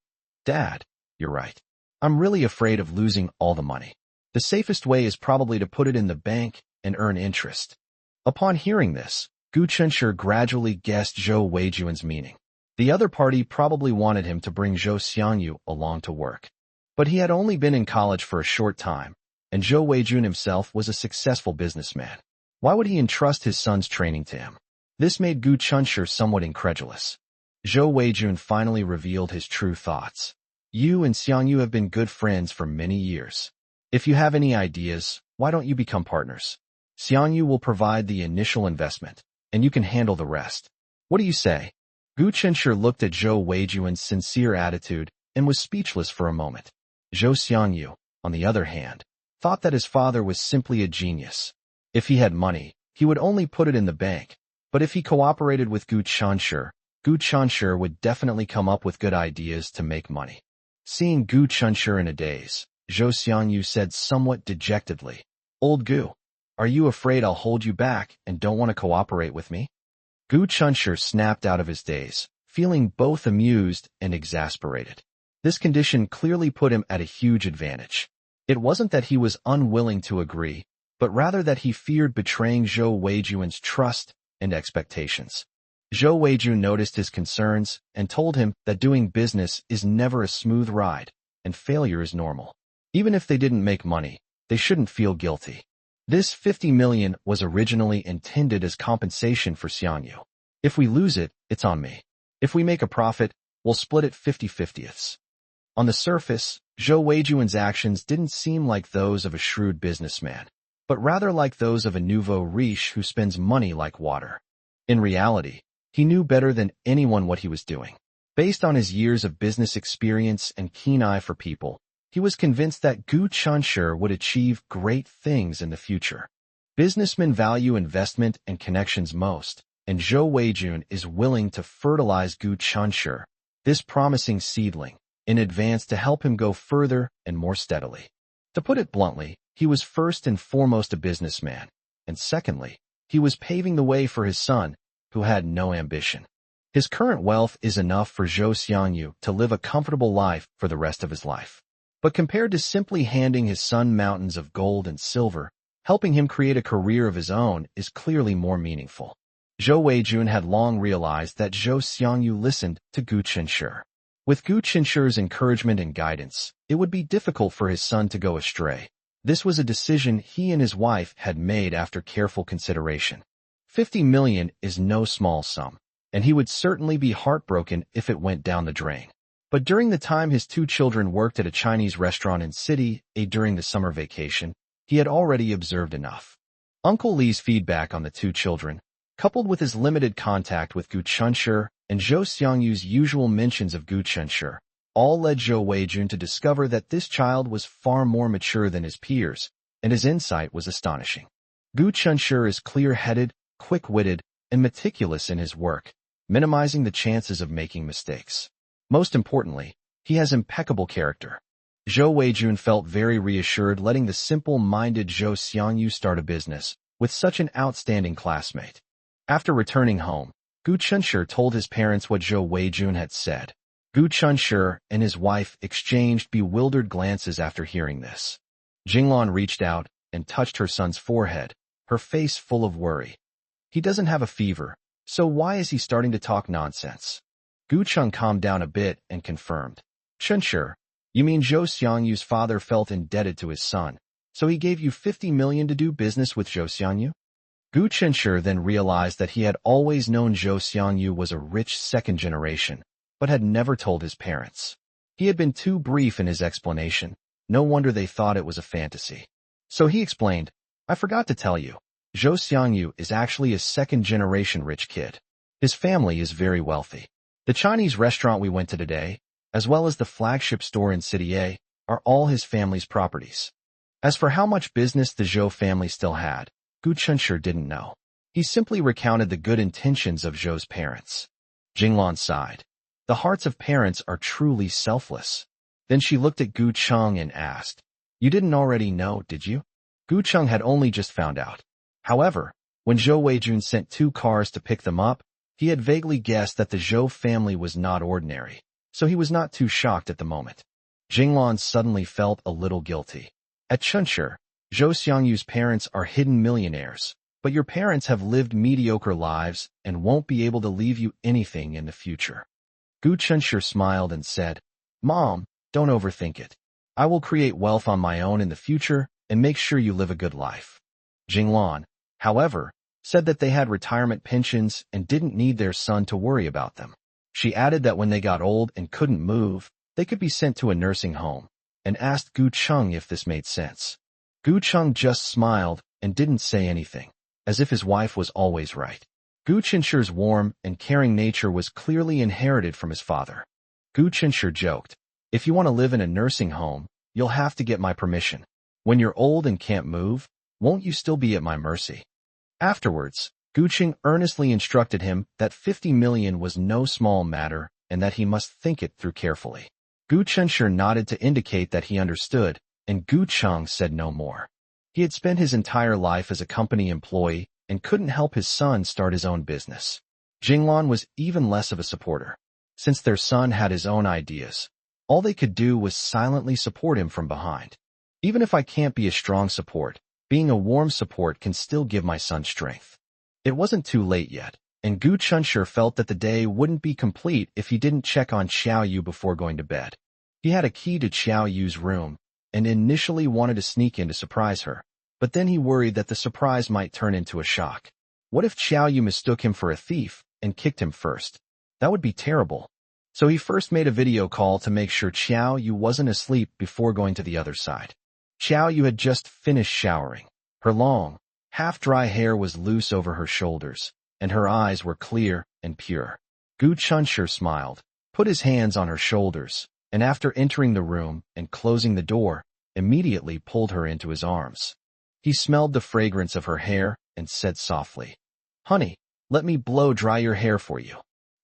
"Dad, you're right. I'm really afraid of losing all the money. The safest way is probably to put it in the bank and earn interest." Upon hearing this, Gu Chunshi gradually guessed Zhou Weijun's meaning. The other party probably wanted him to bring Zhou Xiangyu along to work. But he had only been in college for a short time, and Zhou Weijun himself was a successful businessman. Why would he entrust his son's training to him? This made Gu Chunshi somewhat incredulous. Zhou Weijun finally revealed his true thoughts. "You and Xiangyu have been good friends for many years. If you have any ideas, why don't you become partners? Xiangyu will provide the initial investment, and you can handle the rest. What do you say?" Gu Chunshi looked at Zhou Weijun's sincere attitude and was speechless for a moment. Zhou Xiangyu, on the other hand, thought that his father was simply a genius. If he had money, he would only put it in the bank, but if he cooperated with Gu Chunshi would definitely come up with good ideas to make money. Seeing Gu Chunshi in a daze, Zhou Xiangyu said somewhat dejectedly, "Old Gu, are you afraid I'll hold you back and don't want to cooperate with me?" Gu Chunshi snapped out of his daze, feeling both amused and exasperated. This condition clearly put him at a huge advantage. It wasn't that he was unwilling to agree, but rather that he feared betraying Zhou Weijun's trust and expectations. Zhou Weijun noticed his concerns and told him that doing business is never a smooth ride, and failure is normal. Even if they didn't make money, they shouldn't feel guilty. This 50 million was originally intended as compensation for Xiangyu. If we lose it, it's on me. If we make a profit, we'll split it 50-50ths. On the surface, Zhou Weijun's actions didn't seem like those of a shrewd businessman, but rather like those of a nouveau riche who spends money like water. In reality, he knew better than anyone what he was doing. Based on his years of business experience and keen eye for people, he was convinced that Gu Chunshi would achieve great things in the future. Businessmen value investment and connections most, and Zhou Weijun is willing to fertilize Gu Chunshi, this promising seedling, in advance to help him go further and more steadily. To put it bluntly, he was first and foremost a businessman, and secondly, he was paving the way for his son, who had no ambition. His current wealth is enough for Zhou Xiangyu to live a comfortable life for the rest of his life. But compared to simply handing his son mountains of gold and silver, helping him create a career of his own is clearly more meaningful. Zhou Weijun had long realized that Zhou Xiangyu listened to Gu Chunshi. With Gu Chunshi's encouragement and guidance, it would be difficult for his son to go astray. This was a decision he and his wife had made after careful consideration. 50 million is no small sum, and he would certainly be heartbroken if it went down the drain. But during the time his two children worked at a Chinese restaurant in City A during the summer vacation, he had already observed enough. Uncle Li's feedback on the two children, coupled with his limited contact with Gu Chunshi and Zhou Xiangyu's usual mentions of Gu Chunshi, all led Zhou Weijun to discover that this child was far more mature than his peers, and his insight was astonishing. Gu Chunshi is clear-headed, quick-witted, and meticulous in his work, minimizing the chances of making mistakes. Most importantly, he has impeccable character. Zhou Weijun felt very reassured letting the simple-minded Zhou Xiangyu start a business with such an outstanding classmate. After returning home, Gu Chunshi told his parents what Zhou Weijun had said. Gu Chunshi and his wife exchanged bewildered glances after hearing this. Jinglan reached out and touched her son's forehead, her face full of worry. He doesn't have a fever, so why is he starting to talk nonsense? Gu Cheng calmed down a bit and confirmed. Chunshur, you mean Zhou Xiangyu's father felt indebted to his son, so he gave you 50 million to do business with Zhou Xiangyu? Gu Chunshur then realized that he had always known Zhou Xiangyu was a rich second generation, but had never told his parents. He had been too brief in his explanation. No wonder they thought it was a fantasy. So he explained, I forgot to tell you, Zhou Xiangyu is actually a second-generation rich kid. His family is very wealthy. The Chinese restaurant we went to today, as well as the flagship store in City A, are all his family's properties. As for how much business the Zhou family still had, Gu Chunshur didn't know. He simply recounted the good intentions of Zhou's parents. Jinglan sighed. The hearts of parents are truly selfless. Then she looked at Gu Cheng and asked, You didn't already know, did you? Gu Cheng had only just found out. However, when Zhou Weijun sent 2 cars to pick them up, he had vaguely guessed that the Zhou family was not ordinary, so he was not too shocked at the moment. Jinglan suddenly felt a little guilty. At Chunshur, Zhou Xiangyu's parents are hidden millionaires, but your parents have lived mediocre lives and won't be able to leave you anything in the future. Gu Chunshur smiled and said, Mom, don't overthink it. I will create wealth on my own in the future and make sure you live a good life. Jinglan, however, said that they had retirement pensions and didn't need their son to worry about them. She added that when they got old and couldn't move, they could be sent to a nursing home, and asked Gu Cheng if this made sense. Gu Cheng just smiled and didn't say anything, as if his wife was always right. Gu Chunshur's warm and caring nature was clearly inherited from his father. Gu Chunshur joked, If you want to live in a nursing home, you'll have to get my permission. When you're old and can't move, won't you still be at my mercy? Afterwards, Gu Cheng earnestly instructed him that 50 million was no small matter and that he must think it through carefully. Gu Chunshur nodded to indicate that he understood, and Gu Cheng said no more. He had spent his entire life as a company employee and couldn't help his son start his own business. Jinglan was even less of a supporter. Since their son had his own ideas, all they could do was silently support him from behind. Even if I can't be a strong support, being a warm support can still give my son strength. It wasn't too late yet, and Gu Chunshur felt that the day wouldn't be complete if he didn't check on Xiao Yu before going to bed. He had a key to Xiao Yu's room, and initially wanted to sneak in to surprise her, but then he worried that the surprise might turn into a shock. What if Xiao Yu mistook him for a thief and kicked him first? That would be terrible. So he first made a video call to make sure Xiao Yu wasn't asleep before going to the other side. Xiao Yu had just finished showering. Her long, half-dry hair was loose over her shoulders, and her eyes were clear and pure. Gu Chunshur smiled, put his hands on her shoulders, and after entering the room and closing the door, immediately pulled her into his arms. He smelled the fragrance of her hair and said softly, Honey, let me blow dry your hair for you.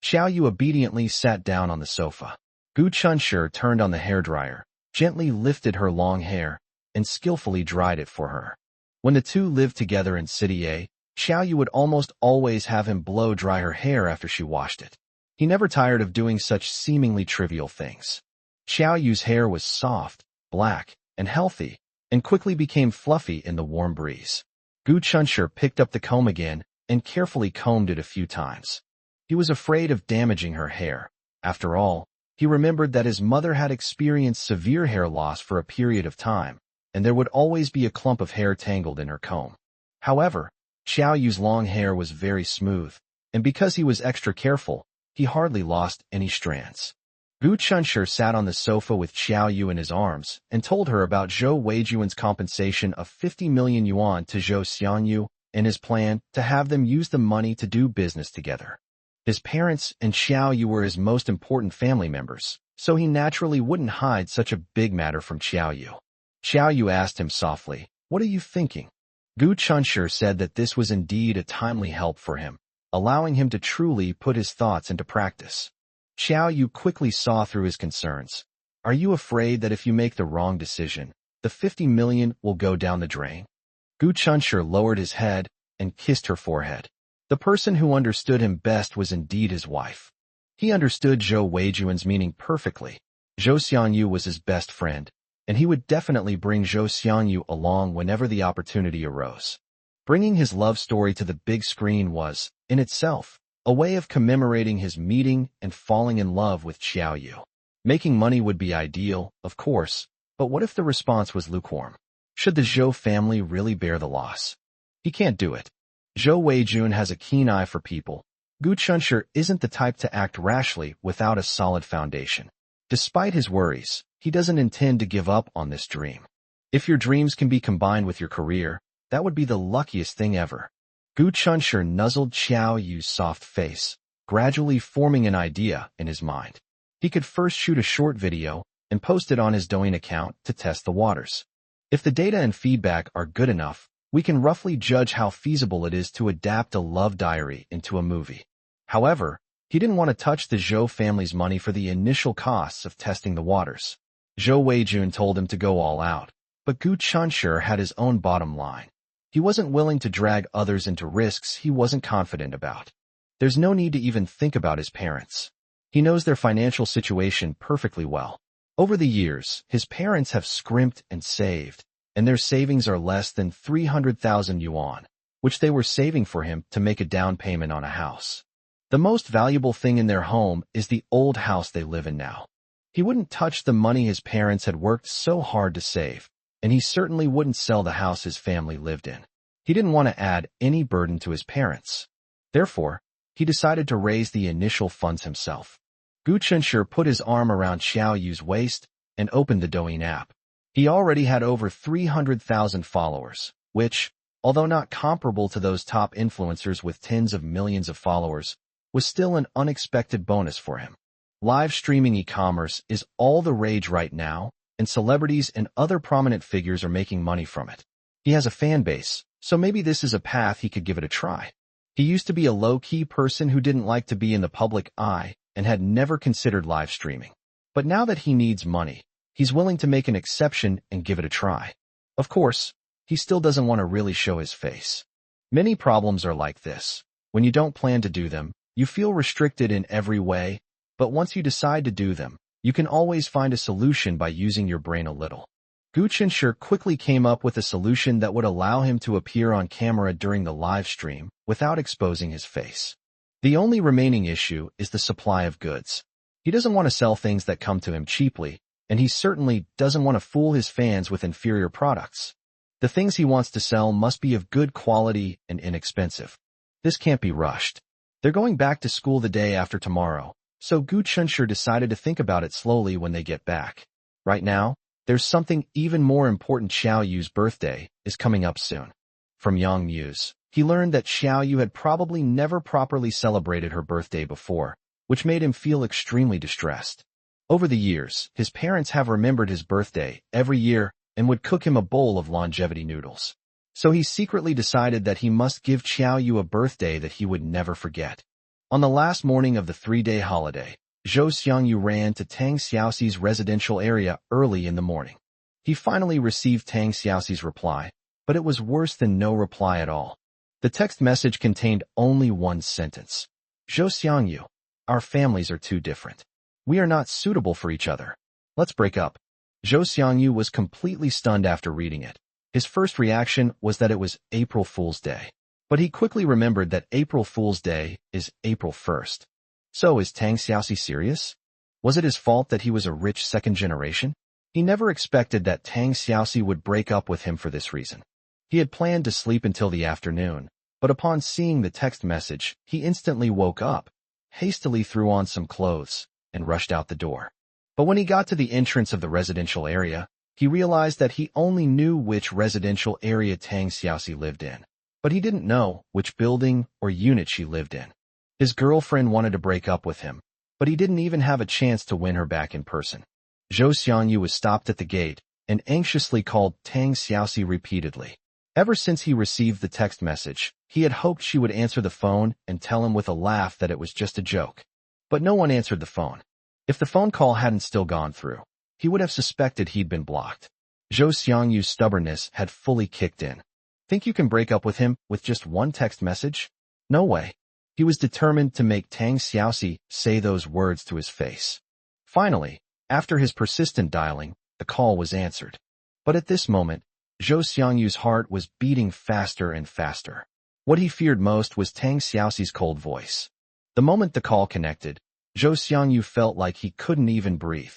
Xiao Yu obediently sat down on the sofa. Gu Chunshur turned on the hairdryer, gently lifted her long hair, and skillfully dried it for her. When the two lived together in City A, Xiao Yu would almost always have him blow dry her hair after she washed it. He never tired of doing such seemingly trivial things. Xiao Yu's hair was soft, black, and healthy, and quickly became fluffy in the warm breeze. Gu Chunshur picked up the comb again and carefully combed it a few times. He was afraid of damaging her hair. After all, he remembered that his mother had experienced severe hair loss for a period of time, and there would always be a clump of hair tangled in her comb. However, Xiao Yu's long hair was very smooth, and because he was extra careful, he hardly lost any strands. Gu Chunshur sat on the sofa with Xiao Yu in his arms and told her about Zhou Weijun's compensation of 50 million yuan to Zhou Xiangyu and his plan to have them use the money to do business together. His parents and Xiao Yu were his most important family members, so he naturally wouldn't hide such a big matter from Xiao Yu. Xiao Yu asked him softly, What are you thinking? Gu Chunshur said that this was indeed a timely help for him, allowing him to truly put his thoughts into practice. Xiao Yu quickly saw through his concerns. Are you afraid that if you make the wrong decision, the 50 million will go down the drain? Gu Chunshur lowered his head and kissed her forehead. The person who understood him best was indeed his wife. He understood Zhou Weijun's meaning perfectly. Zhou Xiangyu was his best friend, and he would definitely bring Zhou Xiangyu along whenever the opportunity arose. Bringing his love story to the big screen was, in itself, a way of commemorating his meeting and falling in love with Xiaoyu. Making money would be ideal, of course, but what if the response was lukewarm? Should the Zhou family really bear the loss? He can't do it. Zhou Weijun has a keen eye for people. Gu Chunshi isn't the type to act rashly without a solid foundation. Despite his worries, he doesn't intend to give up on this dream. If your dreams can be combined with your career, that would be the luckiest thing ever. Gu Chunshi nuzzled Xiaoyu's soft face, gradually forming an idea in his mind. He could first shoot a short video and post it on his Douyin account to test the waters. If the data and feedback are good enough, we can roughly judge how feasible it is to adapt a love diary into a movie. However, he didn't want to touch the Zhou family's money for the initial costs of testing the waters. Zhou Weijun told him to go all out, but Gu Chunshi had his own bottom line. He wasn't willing to drag others into risks he wasn't confident about. There's no need to even think about his parents. He knows their financial situation perfectly well. Over the years, his parents have scrimped and saved, and their savings are less than 300,000 yuan, which they were saving for him to make a down payment on a house. The most valuable thing in their home is the old house they live in now. He wouldn't touch the money his parents had worked so hard to save, and he certainly wouldn't sell the house his family lived in. He didn't want to add any burden to his parents. Therefore, he decided to raise the initial funds himself. Gu Chunshi put his arm around Xiaoyu's waist and opened the Douyin app. He already had over 300,000 followers, which, although not comparable to those top influencers with tens of millions of followers, was still an unexpected bonus for him. Live streaming e-commerce is all the rage right now, and celebrities and other prominent figures are making money from it. He has a fan base, so maybe this is a path he could give it a try. He used to be a low-key person who didn't like to be in the public eye and had never considered live streaming. But now that he needs money, he's willing to make an exception and give it a try. Of course, he still doesn't want to really show his face. Many problems are like this. When you don't plan to do them, you feel restricted in every way, but once you decide to do them, you can always find a solution by using your brain a little. Gu Chunshi quickly came up with a solution that would allow him to appear on camera during the live stream without exposing his face. The only remaining issue is the supply of goods. He doesn't want to sell things that come to him cheaply, and he certainly doesn't want to fool his fans with inferior products. The things he wants to sell must be of good quality and inexpensive. This can't be rushed. They're going back to school the day after tomorrow, so Gu Chunshi decided to think about it slowly when they get back. Right now, there's something even more important. Xiaoyu's birthday is coming up soon. From Yang Muse, he learned that Xiaoyu had probably never properly celebrated her birthday before, which made him feel extremely distressed. Over the years, his parents have remembered his birthday every year and would cook him a bowl of longevity noodles. So he secretly decided that he must give Xiaoyu a birthday that he would never forget. On the last morning of the 3-day holiday, Zhou Xiangyu ran to Tang Xiaoxi's residential area early in the morning. He finally received Tang Xiaoxi's reply, but it was worse than no reply at all. The text message contained only one sentence. Zhou Xiangyu, our families are too different. We are not suitable for each other. Let's break up. Zhou Xiangyu was completely stunned after reading it. His first reaction was that it was April Fool's Day. But he quickly remembered that April Fool's Day is April 1st. So is Tang Xiaoxi serious? Was it his fault that he was a rich second generation? He never expected that Tang Xiaoxi would break up with him for this reason. He had planned to sleep until the afternoon, but upon seeing the text message, he instantly woke up, hastily threw on some clothes, and rushed out the door. But when he got to the entrance of the residential area, he realized that he only knew which residential area Tang Xiaoxi lived in, but he didn't know which building or unit she lived in. His girlfriend wanted to break up with him, but he didn't even have a chance to win her back in person. Zhou Xiangyu was stopped at the gate and anxiously called Tang Xiaoxi repeatedly. Ever since he received the text message, he had hoped she would answer the phone and tell him with a laugh that it was just a joke. But no one answered the phone. If the phone call hadn't still gone through, he would have suspected he'd been blocked. Zhou Xiangyu's stubbornness had fully kicked in. Think you can break up with him with just one text message? No way. He was determined to make Tang Xiaoxi say those words to his face. Finally, after his persistent dialing, the call was answered. But at this moment, Zhou Xiangyu's heart was beating faster and faster. What he feared most was Tang Xiaoxi's cold voice. The moment the call connected, Zhou Xiangyu felt like he couldn't even breathe.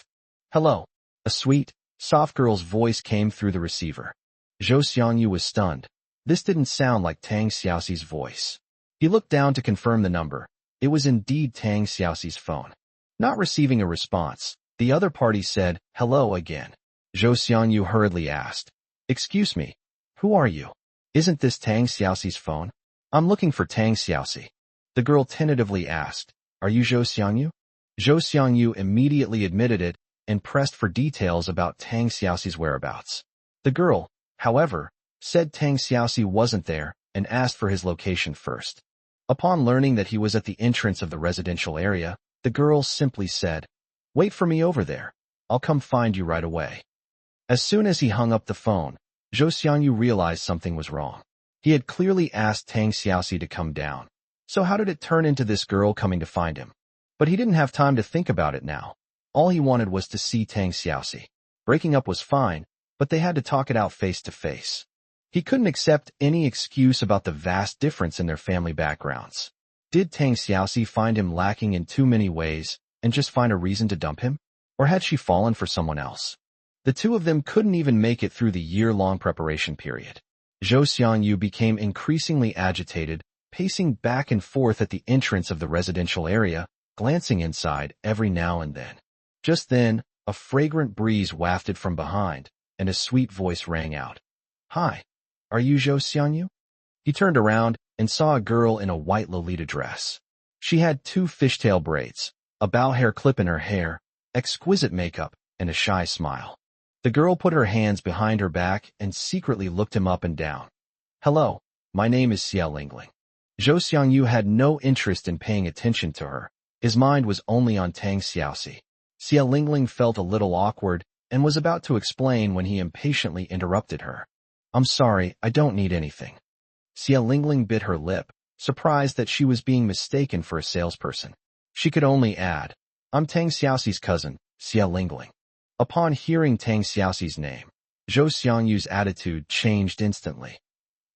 Hello. A sweet, soft girl's voice came through the receiver. Zhou Xiangyu was stunned. This didn't sound like Tang Xiaoxi's voice. He looked down to confirm the number. It was indeed Tang Xiaoxi's phone. Not receiving a response, the other party said, hello again. Zhou Xiangyu hurriedly asked, excuse me, who are you? Isn't this Tang Xiaoxi's phone? I'm looking for Tang Xiaoxi. The girl tentatively asked, are you Zhou Xiangyu? Zhou Xiangyu immediately admitted it and pressed for details about Tang Xiaoxi's whereabouts. The girl, however, said Tang Xiaoxi wasn't there and asked for his location first. Upon learning that he was at the entrance of the residential area, the girl simply said, wait for me over there. I'll come find you right away. As soon as he hung up the phone, Zhou Xiangyu realized something was wrong. He had clearly asked Tang Xiaoxi to come down. So how did it turn into this girl coming to find him? But he didn't have time to think about it now. All he wanted was to see Tang Xiaoxi. Breaking up was fine, but they had to talk it out face to face. He couldn't accept any excuse about the vast difference in their family backgrounds. Did Tang Xiaoxi find him lacking in too many ways and just find a reason to dump him? Or had she fallen for someone else? The two of them couldn't even make it through the year-long preparation period. Zhou Xiangyu became increasingly agitated, pacing back and forth at the entrance of the residential area, glancing inside every now and then. Just then, a fragrant breeze wafted from behind, and a sweet voice rang out. Hi, are you Zhou Xiangyu? He turned around and saw a girl in a white Lolita dress. She had 2 fishtail braids, a bow hair clip in her hair, exquisite makeup, and a shy smile. The girl put her hands behind her back and secretly looked him up and down. Hello, my name is Xia Lingling. Zhou Xiangyu had no interest in paying attention to her. His mind was only on Tang Xiaoxi. Xia Lingling felt a little awkward and was about to explain when he impatiently interrupted her. I'm sorry, I don't need anything. Xia Lingling bit her lip, surprised that she was being mistaken for a salesperson. She could only add, I'm Tang Xiaoxi's cousin, Xia Lingling. Upon hearing Tang Xiaoxi's name, Zhou Xiangyu's attitude changed instantly.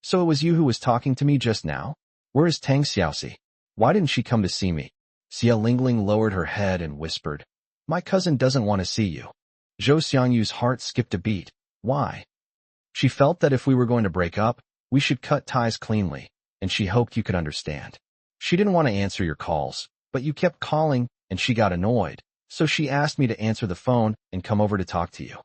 So it was you who was talking to me just now? Where is Tang Xiaoxi? Why didn't she come to see me? Xia Lingling lowered her head and whispered, my cousin doesn't want to see you. Zhou Xiangyu's heart skipped a beat. Why? She felt that if we were going to break up, we should cut ties cleanly, and she hoped you could understand. She didn't want to answer your calls, but you kept calling, and she got annoyed, so she asked me to answer the phone and come over to talk to you.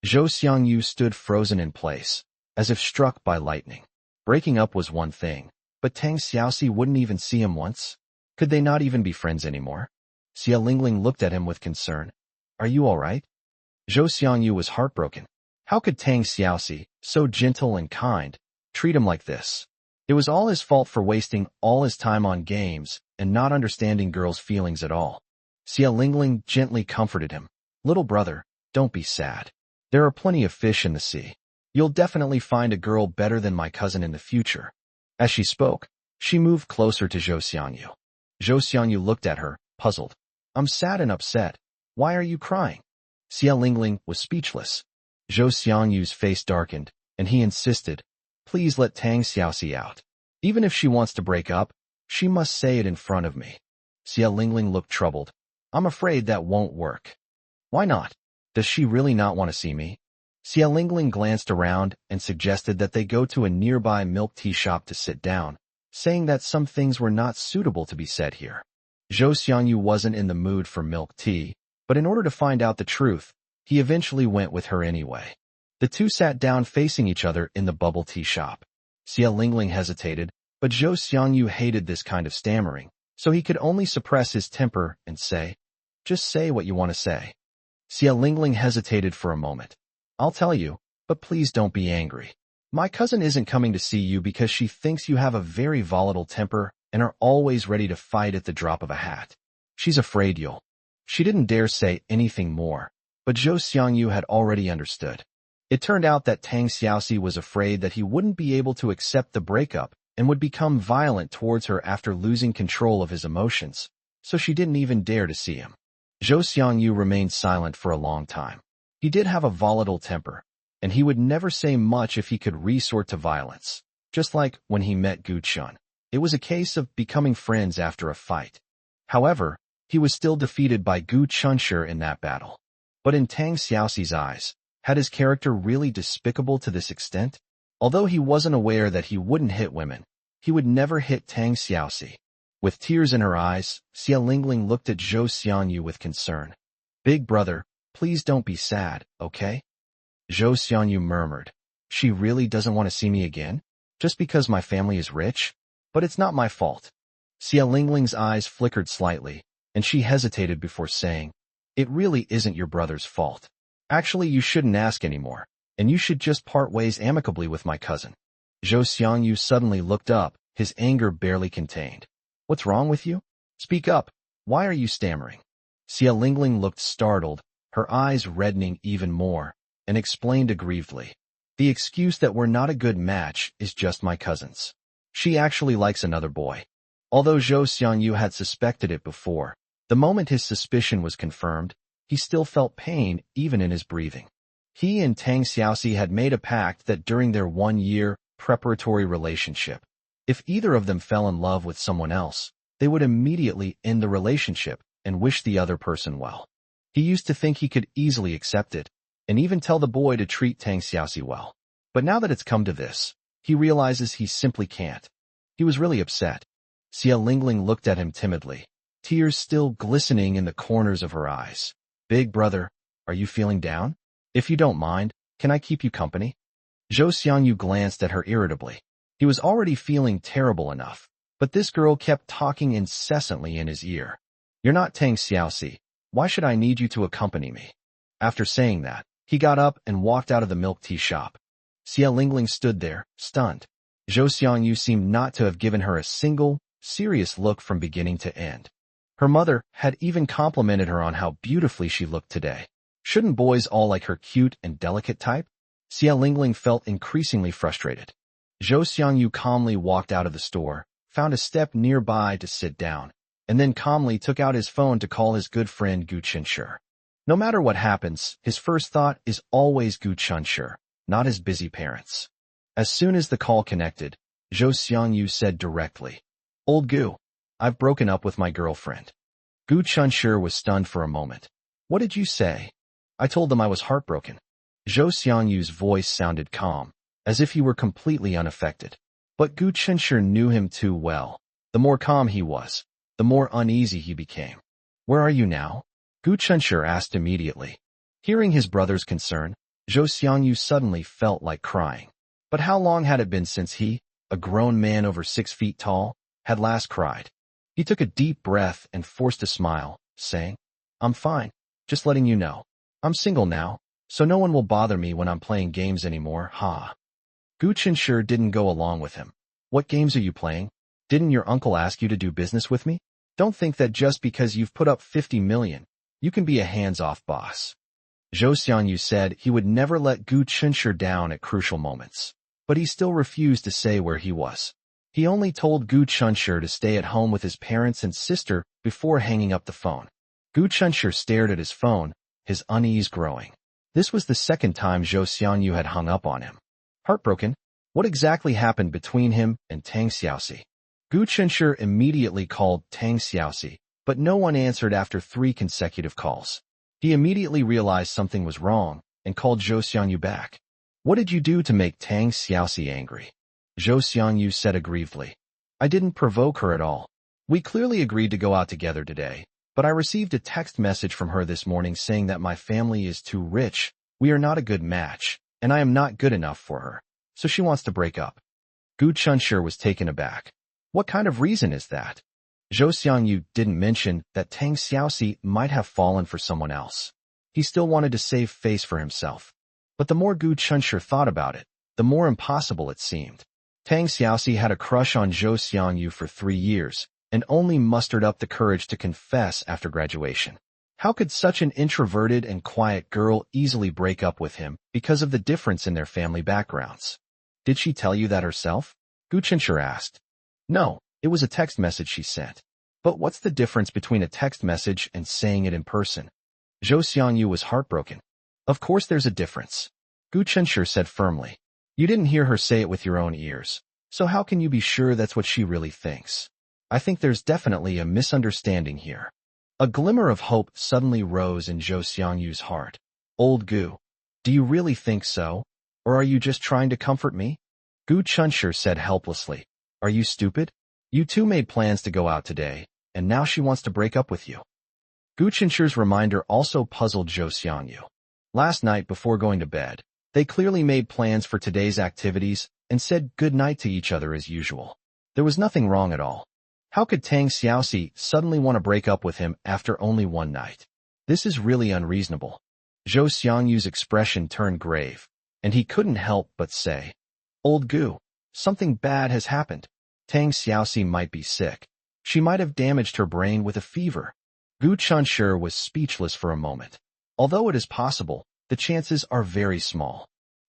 Zhou Xiangyu stood frozen in place, as if struck by lightning. Breaking up was one thing, but Tang Xiaoxi wouldn't even see him once? Could they not even be friends anymore? Xia Lingling looked at him with concern. Are you all right? Zhou Xiangyu was heartbroken. How could Tang Xiaoxi, so gentle and kind, treat him like this? It was all his fault for wasting all his time on games and not understanding girls' feelings at all. Xia Lingling gently comforted him. Little brother, don't be sad. There are plenty of fish in the sea. You'll definitely find a girl better than my cousin in the future. As she spoke, she moved closer to Zhou Xiangyu. Zhou Xiangyu looked at her, puzzled. I'm sad and upset. Why are you crying? Xia Lingling was speechless. Zhou Xiangyu's face darkened, and he insisted, please let Tang Xiaoxi out. Even if she wants to break up, she must say it in front of me. Xia Lingling looked troubled. I'm afraid that won't work. Why not? Does she really not want to see me? Xia Lingling glanced around and suggested that they go to a nearby milk tea shop to sit down, saying that some things were not suitable to be said here. Zhou Xiangyu wasn't in the mood for milk tea, but in order to find out the truth, he eventually went with her anyway. The two sat down facing each other in the bubble tea shop. Xia Lingling hesitated, but Zhou Xiangyu hated this kind of stammering, so he could only suppress his temper and say, just say what you want to say. Xia Lingling hesitated for a moment. I'll tell you, but please don't be angry. My cousin isn't coming to see you because she thinks you have a very volatile temper and are always ready to fight at the drop of a hat. She's afraid you'll. She didn't dare say anything more, but Zhou Xiangyu had already understood. It turned out that Tang Xiaoxi was afraid that he wouldn't be able to accept the breakup and would become violent towards her after losing control of his emotions, so she didn't even dare to see him. Zhou Xiangyu remained silent for a long time. He did have a volatile temper, and he would never say much if he could resort to violence. Just like when he met Gu Chun. It was a case of becoming friends after a fight. However, he was still defeated by Gu Chunshi in that battle. But in Tang Xiaoxi's eyes, had his character really despicable to this extent? Although he wasn't aware that he wouldn't hit women, he would never hit Tang Xiaoxi. With tears in her eyes, Xia Lingling looked at Zhou Xiangyu with concern. Big brother, please don't be sad, okay? Zhou Xiangyu murmured. She really doesn't want to see me again? Just because my family is rich? But it's not my fault. Xia Lingling's eyes flickered slightly, and she hesitated before saying, It really isn't your brother's fault. Actually, you shouldn't ask anymore, and you should just part ways amicably with my cousin. Zhou Xiangyu suddenly looked up, his anger barely contained. What's wrong with you? Speak up. Why are you stammering? Xia Lingling looked startled, her eyes reddening even more, and explained aggrievedly. The excuse that we're not a good match is just my cousin's. She actually likes another boy. Although Zhou Xiangyu had suspected it before, the moment his suspicion was confirmed, he still felt pain even in his breathing. He and Tang Xiaoxi had made a pact that during their 1-year preparatory relationship, if either of them fell in love with someone else, they would immediately end the relationship and wish the other person well. He used to think he could easily accept it, and even tell the boy to treat Tang Xiaoxi well. But now that it's come to this, he realizes he simply can't. He was really upset. Xia Lingling looked at him timidly, tears still glistening in the corners of her eyes. Big brother, are you feeling down? If you don't mind, can I keep you company? Zhou Xiangyu glanced at her irritably. He was already feeling terrible enough, but this girl kept talking incessantly in his ear. You're not Tang Xiaoxi. Why should I need you to accompany me? After saying that, he got up and walked out of the milk tea shop. Xia Lingling stood there, stunned. Zhou Xiangyu seemed not to have given her a single, serious look from beginning to end. Her mother had even complimented her on how beautifully she looked today. Shouldn't boys all like her cute and delicate type? Xia Lingling felt increasingly frustrated. Zhou Xiangyu calmly walked out of the store, found a step nearby to sit down, and then calmly took out his phone to call his good friend Gu Chunshi. No matter what happens, his first thought is always Gu Chunshi, not his busy parents. As soon as the call connected, Zhou Xiangyu said directly, Old Gu, I've broken up with my girlfriend. Gu Chunshi was stunned for a moment. What did you say? I told them I was heartbroken. Zhou Xiangyu's voice sounded calm, as if he were completely unaffected. But Gu Chunshi knew him too well. The more calm he was, the more uneasy he became. Where are you now? Gu Chunshi asked immediately. Hearing his brother's concern, Zhou Xiangyu suddenly felt like crying. But how long had it been since he, a grown man over 6 feet tall, had last cried? He took a deep breath and forced a smile, saying, I'm fine, just letting you know. I'm single now, so no one will bother me when I'm playing games anymore, ha. Gu Chunshi didn't go along with him. What games are you playing? Didn't your uncle ask you to do business with me? Don't think that just because you've put up 50 million, you can be a hands-off boss. Zhou Xiangyu said he would never let Gu Chunshi down at crucial moments, but he still refused to say where he was. He only told Gu Chunshi to stay at home with his parents and sister before hanging up the phone. Gu Chunshi stared at his phone, his unease growing. This was the second time Zhou Xiangyu had hung up on him. Heartbroken, what exactly happened between him and Tang Xiaoxi? Gu Chunshi immediately called Tang Xiaoxi, but no one answered after 3 consecutive calls. He immediately realized something was wrong and called Zhou Xiangyu back. What did you do to make Tang Xiaoxi angry? Zhou Xiangyu said aggrievedly. I didn't provoke her at all. We clearly agreed to go out together today, but I received a text message from her this morning saying that my family is too rich, we are not a good match, and I am not good enough for her, so she wants to break up. Gu Chunshi was taken aback. What kind of reason is that? Zhou Xiangyu didn't mention that Tang Xiaoxi might have fallen for someone else. He still wanted to save face for himself. But the more Gu Chunshi thought about it, the more impossible it seemed. Tang Xiaoxi had a crush on Zhou Xiangyu for 3 years, and only mustered up the courage to confess after graduation. How could such an introverted and quiet girl easily break up with him because of the difference in their family backgrounds? Did she tell you that herself? Gu Chunshi asked. No, it was a text message she sent. But what's the difference between a text message and saying it in person? Zhou Xiangyu was heartbroken. Of course there's a difference, Gu Chunshur said firmly. You didn't hear her say it with your own ears, so how can you be sure that's what she really thinks? I think there's definitely a misunderstanding here. A glimmer of hope suddenly rose in Zhou Xiangyu's heart. Old Gu, do you really think so? Or are you just trying to comfort me? Gu Chunshur said helplessly. Are you stupid? You two made plans to go out today, and now she wants to break up with you. Gu Chunshur's reminder also puzzled Zhou Xiangyu. Last night before going to bed, they clearly made plans for today's activities and said good night to each other as usual. There was nothing wrong at all. How could Tang Xiaoxi suddenly want to break up with him after only one night? This is really unreasonable. Zhou Xiangyu's expression turned grave, and he couldn't help but say, Old Gu, something bad has happened. Tang Xiaoxi might be sick. She might have damaged her brain with a fever. Gu Chunshur was speechless for a moment. Although it is possible, the chances are very small.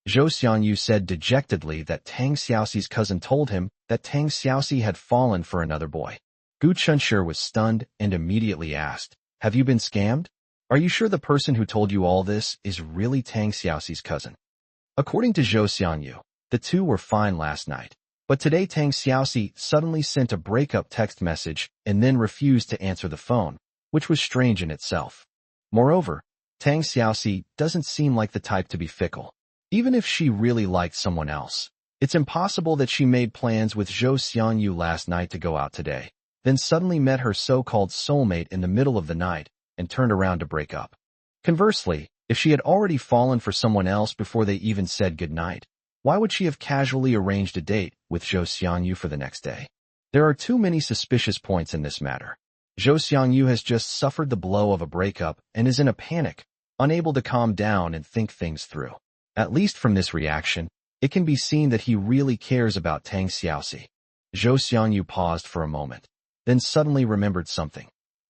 Zhou Xiangyu said dejectedly that Tang Xiaoxi's cousin told him that Tang Xiaoxi had fallen for another boy. Gu Chunshur was stunned and immediately asked, Have you been scammed? Are you sure the person who told you all this is really Tang Xiaoxi's cousin? According to Zhou Xiangyu, the two were fine last night. But today Tang Xiaoxi suddenly sent a breakup text message and then refused to answer the phone, which was strange in itself. Moreover, Tang Xiaoxi doesn't seem like the type to be fickle. Even if she really liked someone else, it's impossible that she made plans with Zhou Xiangyu last night to go out today, then suddenly met her so-called soulmate in the middle of the night and turned around to break up. Conversely, if she had already fallen for someone else before they even said goodnight, why would she have casually arranged a date with Zhou Xiangyu for the next day? There are too many suspicious points in this matter. Zhou Xiangyu has just suffered the blow of a breakup and is in a panic, unable to calm down and think things through. At least from this reaction, it can be seen that he really cares about Tang Xiaoxi. Zhou Xiangyu paused for a moment, then suddenly remembered something.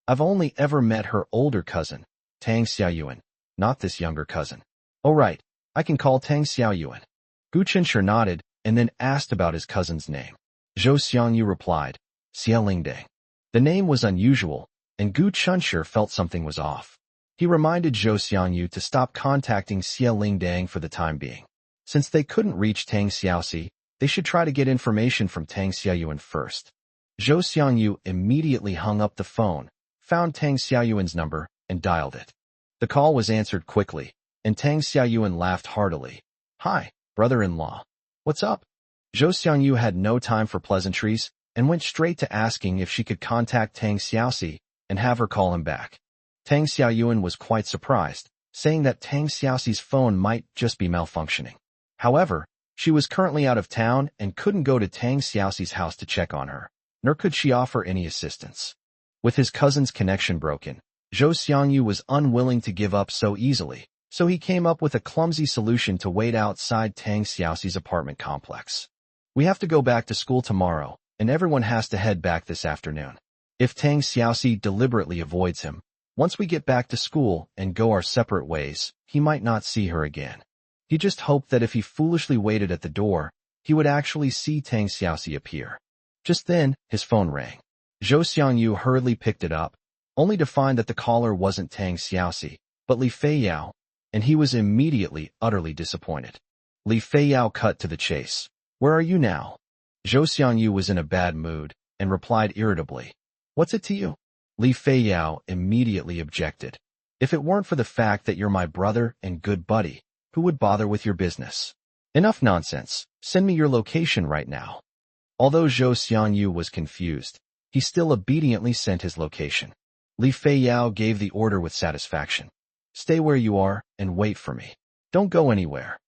I've only ever met her older cousin, Tang Xiaoyuan, not this younger cousin. Oh right, I can call Tang Xiaoyuan. Gu Chunshur nodded and then asked about his cousin's name. Zhou Xiangyu replied, Xia Lingdang. The name was unusual, and Gu Chunshur felt something was off. He reminded Zhou Xiangyu to stop contacting Xia Lingdang for the time being. Since they couldn't reach Tang Xiaoxi, they should try to get information from Tang Xiaoyuan first. Zhou Xiangyu immediately hung up the phone, found Tang Xiaoyuan's number, and dialed it. The call was answered quickly, and Tang Xiaoyuan laughed heartily. Hi, brother-in-law. What's up? Zhou Xiangyu had no time for pleasantries and went straight to asking if she could contact Tang Xiaoxi and have her call him back. Tang Xiaoyuan was quite surprised, saying that Tang Xiaoxi's phone might just be malfunctioning. However, she was currently out of town and couldn't go to Tang Xiaoxi's house to check on her, nor could she offer any assistance. With his cousin's connection broken, Zhou Xiangyu was unwilling to give up so easily, so he came up with a clumsy solution to wait outside Tang Xiaoxi's apartment complex. We have to go back to school tomorrow, and everyone has to head back this afternoon. If Tang Xiaoxi deliberately avoids him, once we get back to school and go our separate ways, he might not see her again. He just hoped that if he foolishly waited at the door, he would actually see Tang Xiaoxi appear. Just then, his phone rang. Zhou Xiangyu hurriedly picked it up, only to find that the caller wasn't Tang Xiaoxi, but Li Feiyao, and he was immediately utterly disappointed. Li Feiyao cut to the chase. Where are you now? Zhou Xiangyu was in a bad mood and replied irritably. What's it to you? Li Feiyao immediately objected. If it weren't for the fact that you're my brother and good buddy, who would bother with your business? Enough nonsense. Send me your location right now. Although Zhou Xiangyu was confused, he still obediently sent his location. Li Feiyao gave the order with satisfaction. Stay where you are and wait for me. Don't go anywhere.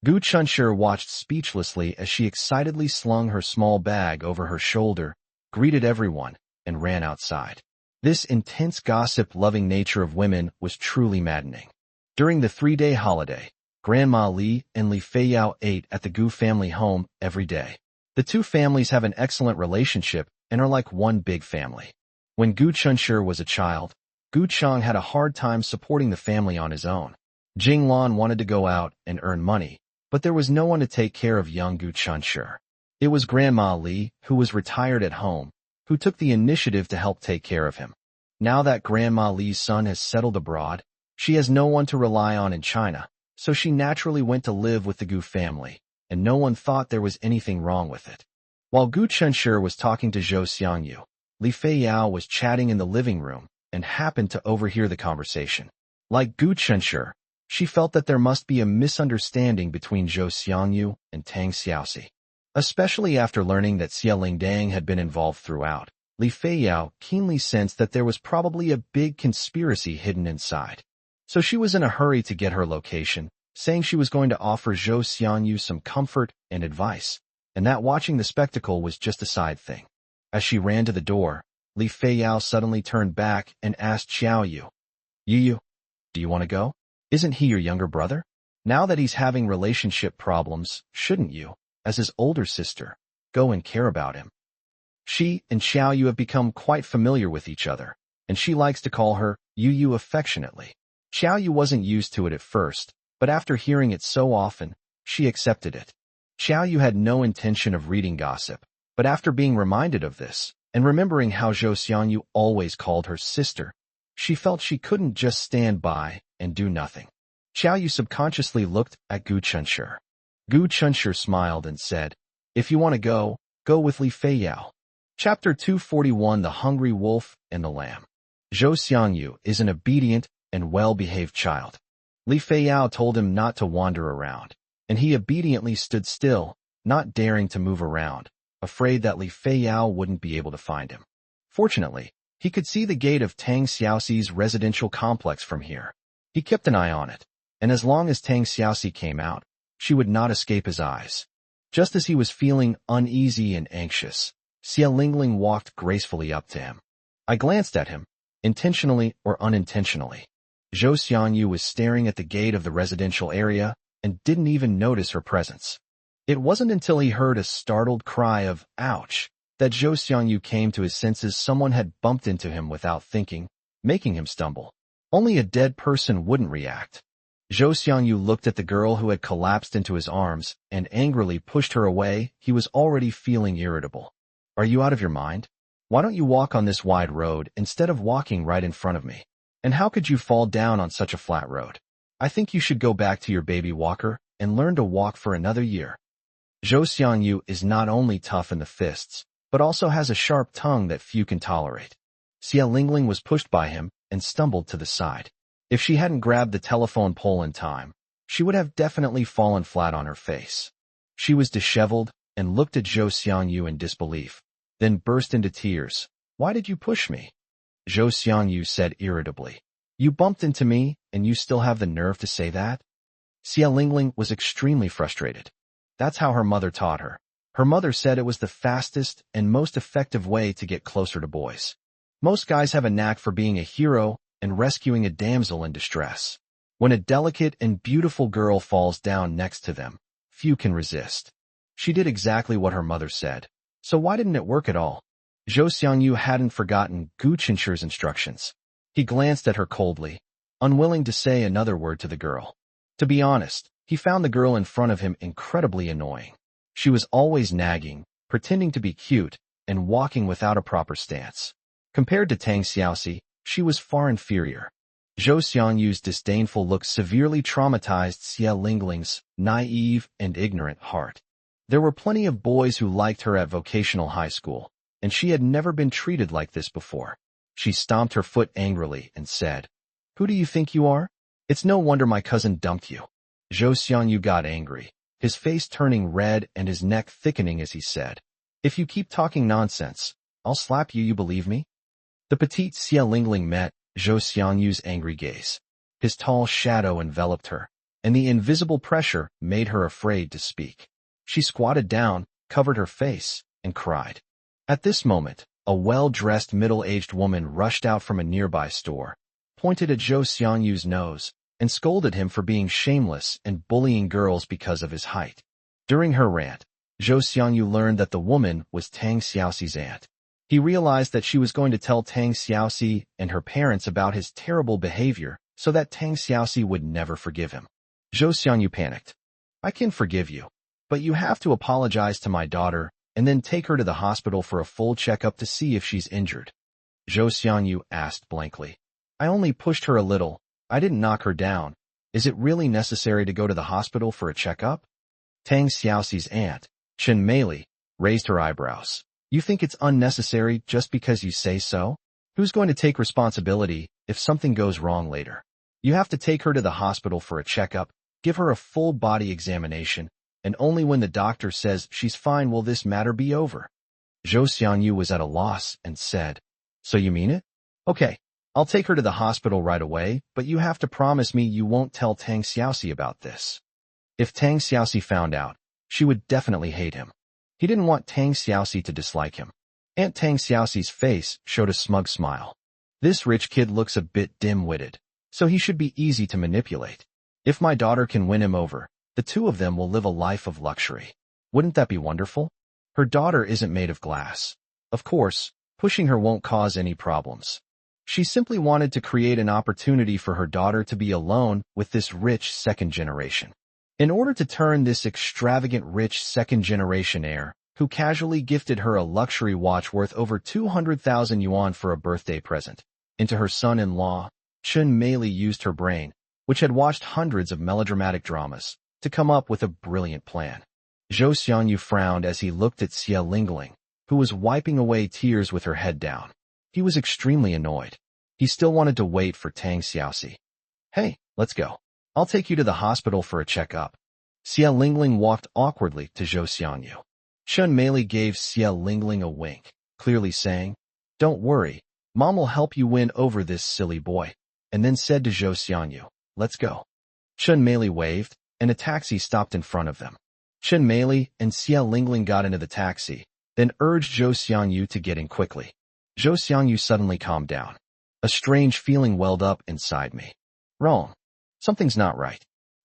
Gu Chunshur watched speechlessly as she excitedly slung her small bag over her shoulder, greeted everyone, and ran outside. This intense gossip-loving nature of women was truly maddening. During the 3-day holiday, Grandma Li and Li Feiyao ate at the Gu family home every day. The two families have an excellent relationship and are like one big family. When Gu Chunshur was a child, Gu Chang had a hard time supporting the family on his own. Jing Lan wanted to go out and earn money, but there was no one to take care of young Gu Chunshur. It was Grandma Li, who was retired at home, who took the initiative to help take care of him. Now that Grandma Li's son has settled abroad, she has no one to rely on in China, so she naturally went to live with the Gu family, and no one thought there was anything wrong with it. While Gu Chunshi was talking to Zhou Xiangyu, Li Feiyao was chatting in the living room and happened to overhear the conversation. Like Gu Chunshi, she felt that there must be a misunderstanding between Zhou Xiangyu and Tang Xiaoxi. Especially after learning that Xia Lingdang had been involved throughout, Li Feiyao keenly sensed that there was probably a big conspiracy hidden inside. So she was in a hurry to get her location, saying she was going to offer Zhou Xiangyu some comfort and advice, and that watching the spectacle was just a side thing. As she ran to the door, Li Feiyao suddenly turned back and asked Xiao Yu, "Yu, do you want to go? Isn't he your younger brother? Now that he's having relationship problems, shouldn't you, as his older sister, go and care about him?" She and Xiao Yu have become quite familiar with each other, and she likes to call her Yu affectionately. Xiao Yu wasn't used to it at first, but after hearing it so often, she accepted it. Xiao Yu had no intention of reading gossip, but after being reminded of this, and remembering how Zhou Xiangyu always called her sister, she felt she couldn't just stand by and do nothing. Xiao Yu subconsciously looked at Gu Chunshi. Gu Chunshi smiled and said, "If you want to go with Li Feiyao." Chapter 241, The Hungry Wolf and the Lamb. Zhou Xiangyu is an obedient and well-behaved child. Li Feiyao told him not to wander around, and he obediently stood still, not daring to move around, afraid that Li Feiyao wouldn't be able to find him. Fortunately, he could see the gate of Tang Xiaoxi's residential complex from here. He kept an eye on it, and as long as Tang Xiaoxi came out, she would not escape his eyes. Just as he was feeling uneasy and anxious, Xia Lingling walked gracefully up to him. I glanced at him, intentionally or unintentionally. Zhou Xiangyu was staring at the gate of the residential area and didn't even notice her presence. It wasn't until he heard a startled cry of "ouch" that Zhou Xiangyu came to his senses. Someone had bumped into him without thinking, making him stumble. Only a dead person wouldn't react. Zhou Xiangyu looked at the girl who had collapsed into his arms and angrily pushed her away. He was already feeling irritable. "Are you out of your mind? Why don't you walk on this wide road instead of walking right in front of me? And how could you fall down on such a flat road? I think you should go back to your baby walker and learn to walk for another year." Zhou Xiangyu is not only tough in the fists, but also has a sharp tongue that few can tolerate. Xia Lingling was pushed by him and stumbled to the side. If she hadn't grabbed the telephone pole in time, she would have definitely fallen flat on her face. She was disheveled and looked at Zhou Xiangyu in disbelief, then burst into tears. "Why did you push me?" Zhou Xiangyu said irritably. "You bumped into me, and you still have the nerve to say that?" Xia Lingling was extremely frustrated. That's how her mother taught her. Her mother said it was the fastest and most effective way to get closer to boys. Most guys have a knack for being a hero and rescuing a damsel in distress. When a delicate and beautiful girl falls down next to them, few can resist. She did exactly what her mother said. So why didn't it work at all? Zhou Xiangyu hadn't forgotten Gu Qinshi's instructions. He glanced at her coldly, unwilling to say another word to the girl. To be honest, he found the girl in front of him incredibly annoying. She was always nagging, pretending to be cute, and walking without a proper stance. Compared to Tang Xiaoxi, she was far inferior. Zhou Xiangyu's disdainful look severely traumatized Xia Lingling's naive and ignorant heart. There were plenty of boys who liked her at vocational high school, and she had never been treated like this before. She stomped her foot angrily and said, "Who do you think you are? It's no wonder my cousin dumped you." Zhou Xiangyu got angry, his face turning red and his neck thickening as he said, "If you keep talking nonsense, I'll slap you, you believe me?" The petite Xia Lingling met Zhou Xiangyu's angry gaze. His tall shadow enveloped her, and the invisible pressure made her afraid to speak. She squatted down, covered her face, and cried. At this moment, a well-dressed middle-aged woman rushed out from a nearby store, pointed at Zhou Xiangyu's nose, and scolded him for being shameless and bullying girls because of his height. During her rant, Zhou Xiangyu learned that the woman was Tang Xiaoxi's aunt. He realized that she was going to tell Tang Xiaoxi and her parents about his terrible behavior so that Tang Xiaoxi would never forgive him. Zhou Xiangyu panicked. "I can forgive you, but you have to apologize to my daughter and then take her to the hospital for a full checkup to see if she's injured." Zhou Xiangyu asked blankly. "I only pushed her a little. I didn't knock her down. Is it really necessary to go to the hospital for a checkup? Tang Xiaoxi's aunt, Chen Meili, raised her eyebrows. You think it's unnecessary just because you say so? Who's going to take responsibility if something goes wrong later? You have to take her to the hospital for a checkup, give her a full body examination, and only when the doctor says she's fine will this matter be over. Zhou Xiangyu was at a loss and said, So you mean it? Okay, I'll take her to the hospital right away, but you have to promise me you won't tell Tang Xiaoxi about this. If Tang Xiaoxi found out, she would definitely hate him. He didn't want Tang Xiaoxi to dislike him. Aunt Tang Xiaoxi's face showed a smug smile. This rich kid looks a bit dim-witted, so he should be easy to manipulate. If my daughter can win him over, the two of them will live a life of luxury. Wouldn't that be wonderful? Her daughter isn't made of glass. Of course, pushing her won't cause any problems. She simply wanted to create an opportunity for her daughter to be alone with this rich second generation. In order to turn this extravagant rich second-generation heir, who casually gifted her a luxury watch worth over 200,000 yuan for a birthday present, into her son-in-law, Chen Meili used her brain, which had watched hundreds of melodramatic dramas, to come up with a brilliant plan. Zhou Xiangyu frowned as he looked at Xie Lingling, who was wiping away tears with her head down. He was extremely annoyed. He still wanted to wait for Tang Xiaoxi. Hey, let's go. I'll take you to the hospital for a checkup. Xie Lingling walked awkwardly to Zhou Xiangyu. Chen Meili gave Xie Lingling a wink, clearly saying, Don't worry, Mom will help you win over this silly boy, and then said to Zhou Xiangyu, Let's go. Chen Meili waved, and a taxi stopped in front of them. Chen Meili and Xie Lingling got into the taxi, then urged Zhou Xiangyu to get in quickly. Zhou Xiangyu suddenly calmed down. A strange feeling welled up inside me. Wrong. Something's not right.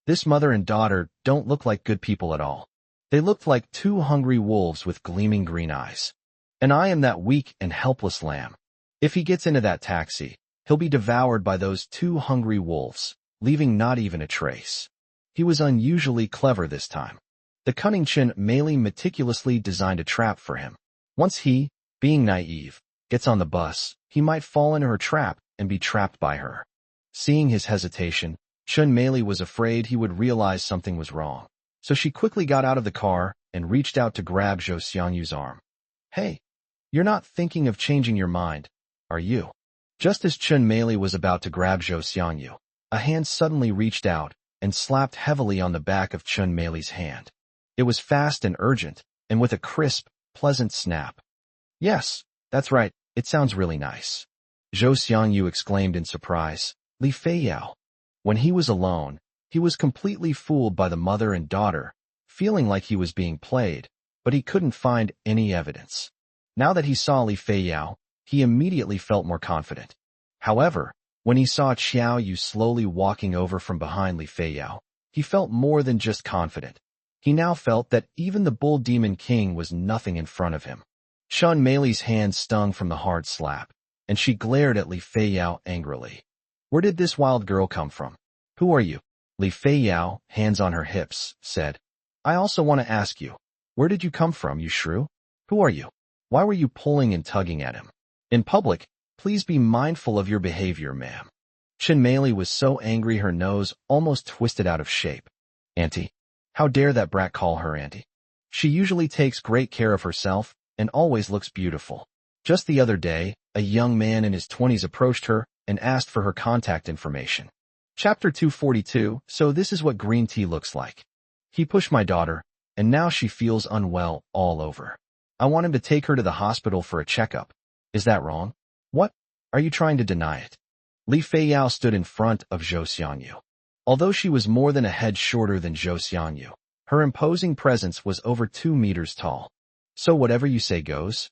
This mother and daughter don't look like good people at all. They looked like two hungry wolves with gleaming green eyes. And I am that weak and helpless lamb. If he gets into that taxi, he'll be devoured by those two hungry wolves, leaving not even a trace. He was unusually clever this time. The cunning Chen Meili meticulously designed a trap for him. Once he, being naive, gets on the bus, he might fall into her trap and be trapped by her. Seeing his hesitation, Chen Meili was afraid he would realize something was wrong, so she quickly got out of the car and reached out to grab Zhou Xiangyu's arm. Hey, you're not thinking of changing your mind, are you? Just as Chen Meili was about to grab Zhou Xiangyu, a hand suddenly reached out and slapped heavily on the back of Chen Meili's hand. It was fast and urgent, and with a crisp, pleasant snap. Yes, that's right, it sounds really nice. Zhou Xiangyu exclaimed in surprise. Li Feiyao. When he was alone, he was completely fooled by the mother and daughter, feeling like he was being played, but he couldn't find any evidence. Now that he saw Li Feiyao, he immediately felt more confident. However, when he saw Xiao Yu slowly walking over from behind Li Feiyao, he felt more than just confident. He now felt that even the Bull Demon King was nothing in front of him. Chen Meili's hand stung from the hard slap, and she glared at Li Feiyao angrily. Where did this wild girl come from? Who are you? Li Feiyao, hands on her hips, said. I also want to ask you, where did you come from, you shrew? Who are you? Why were you pulling and tugging at him? In public, please be mindful of your behavior, ma'am. Chen Meili was so angry her nose almost twisted out of shape. Auntie, how dare that brat call her auntie? She usually takes great care of herself and always looks beautiful. Just the other day, a young man in his 20s approached her and asked for her contact information. Chapter 242, so this is what green tea looks like. He pushed my daughter, and now she feels unwell all over. I want him to take her to the hospital for a checkup. Is that wrong? What? Are you trying to deny it? Li Feiyao stood in front of Zhou Xiangyu. Although she was more than a head shorter than Zhou Xiangyu, her imposing presence was over 2 meters tall. So whatever you say goes?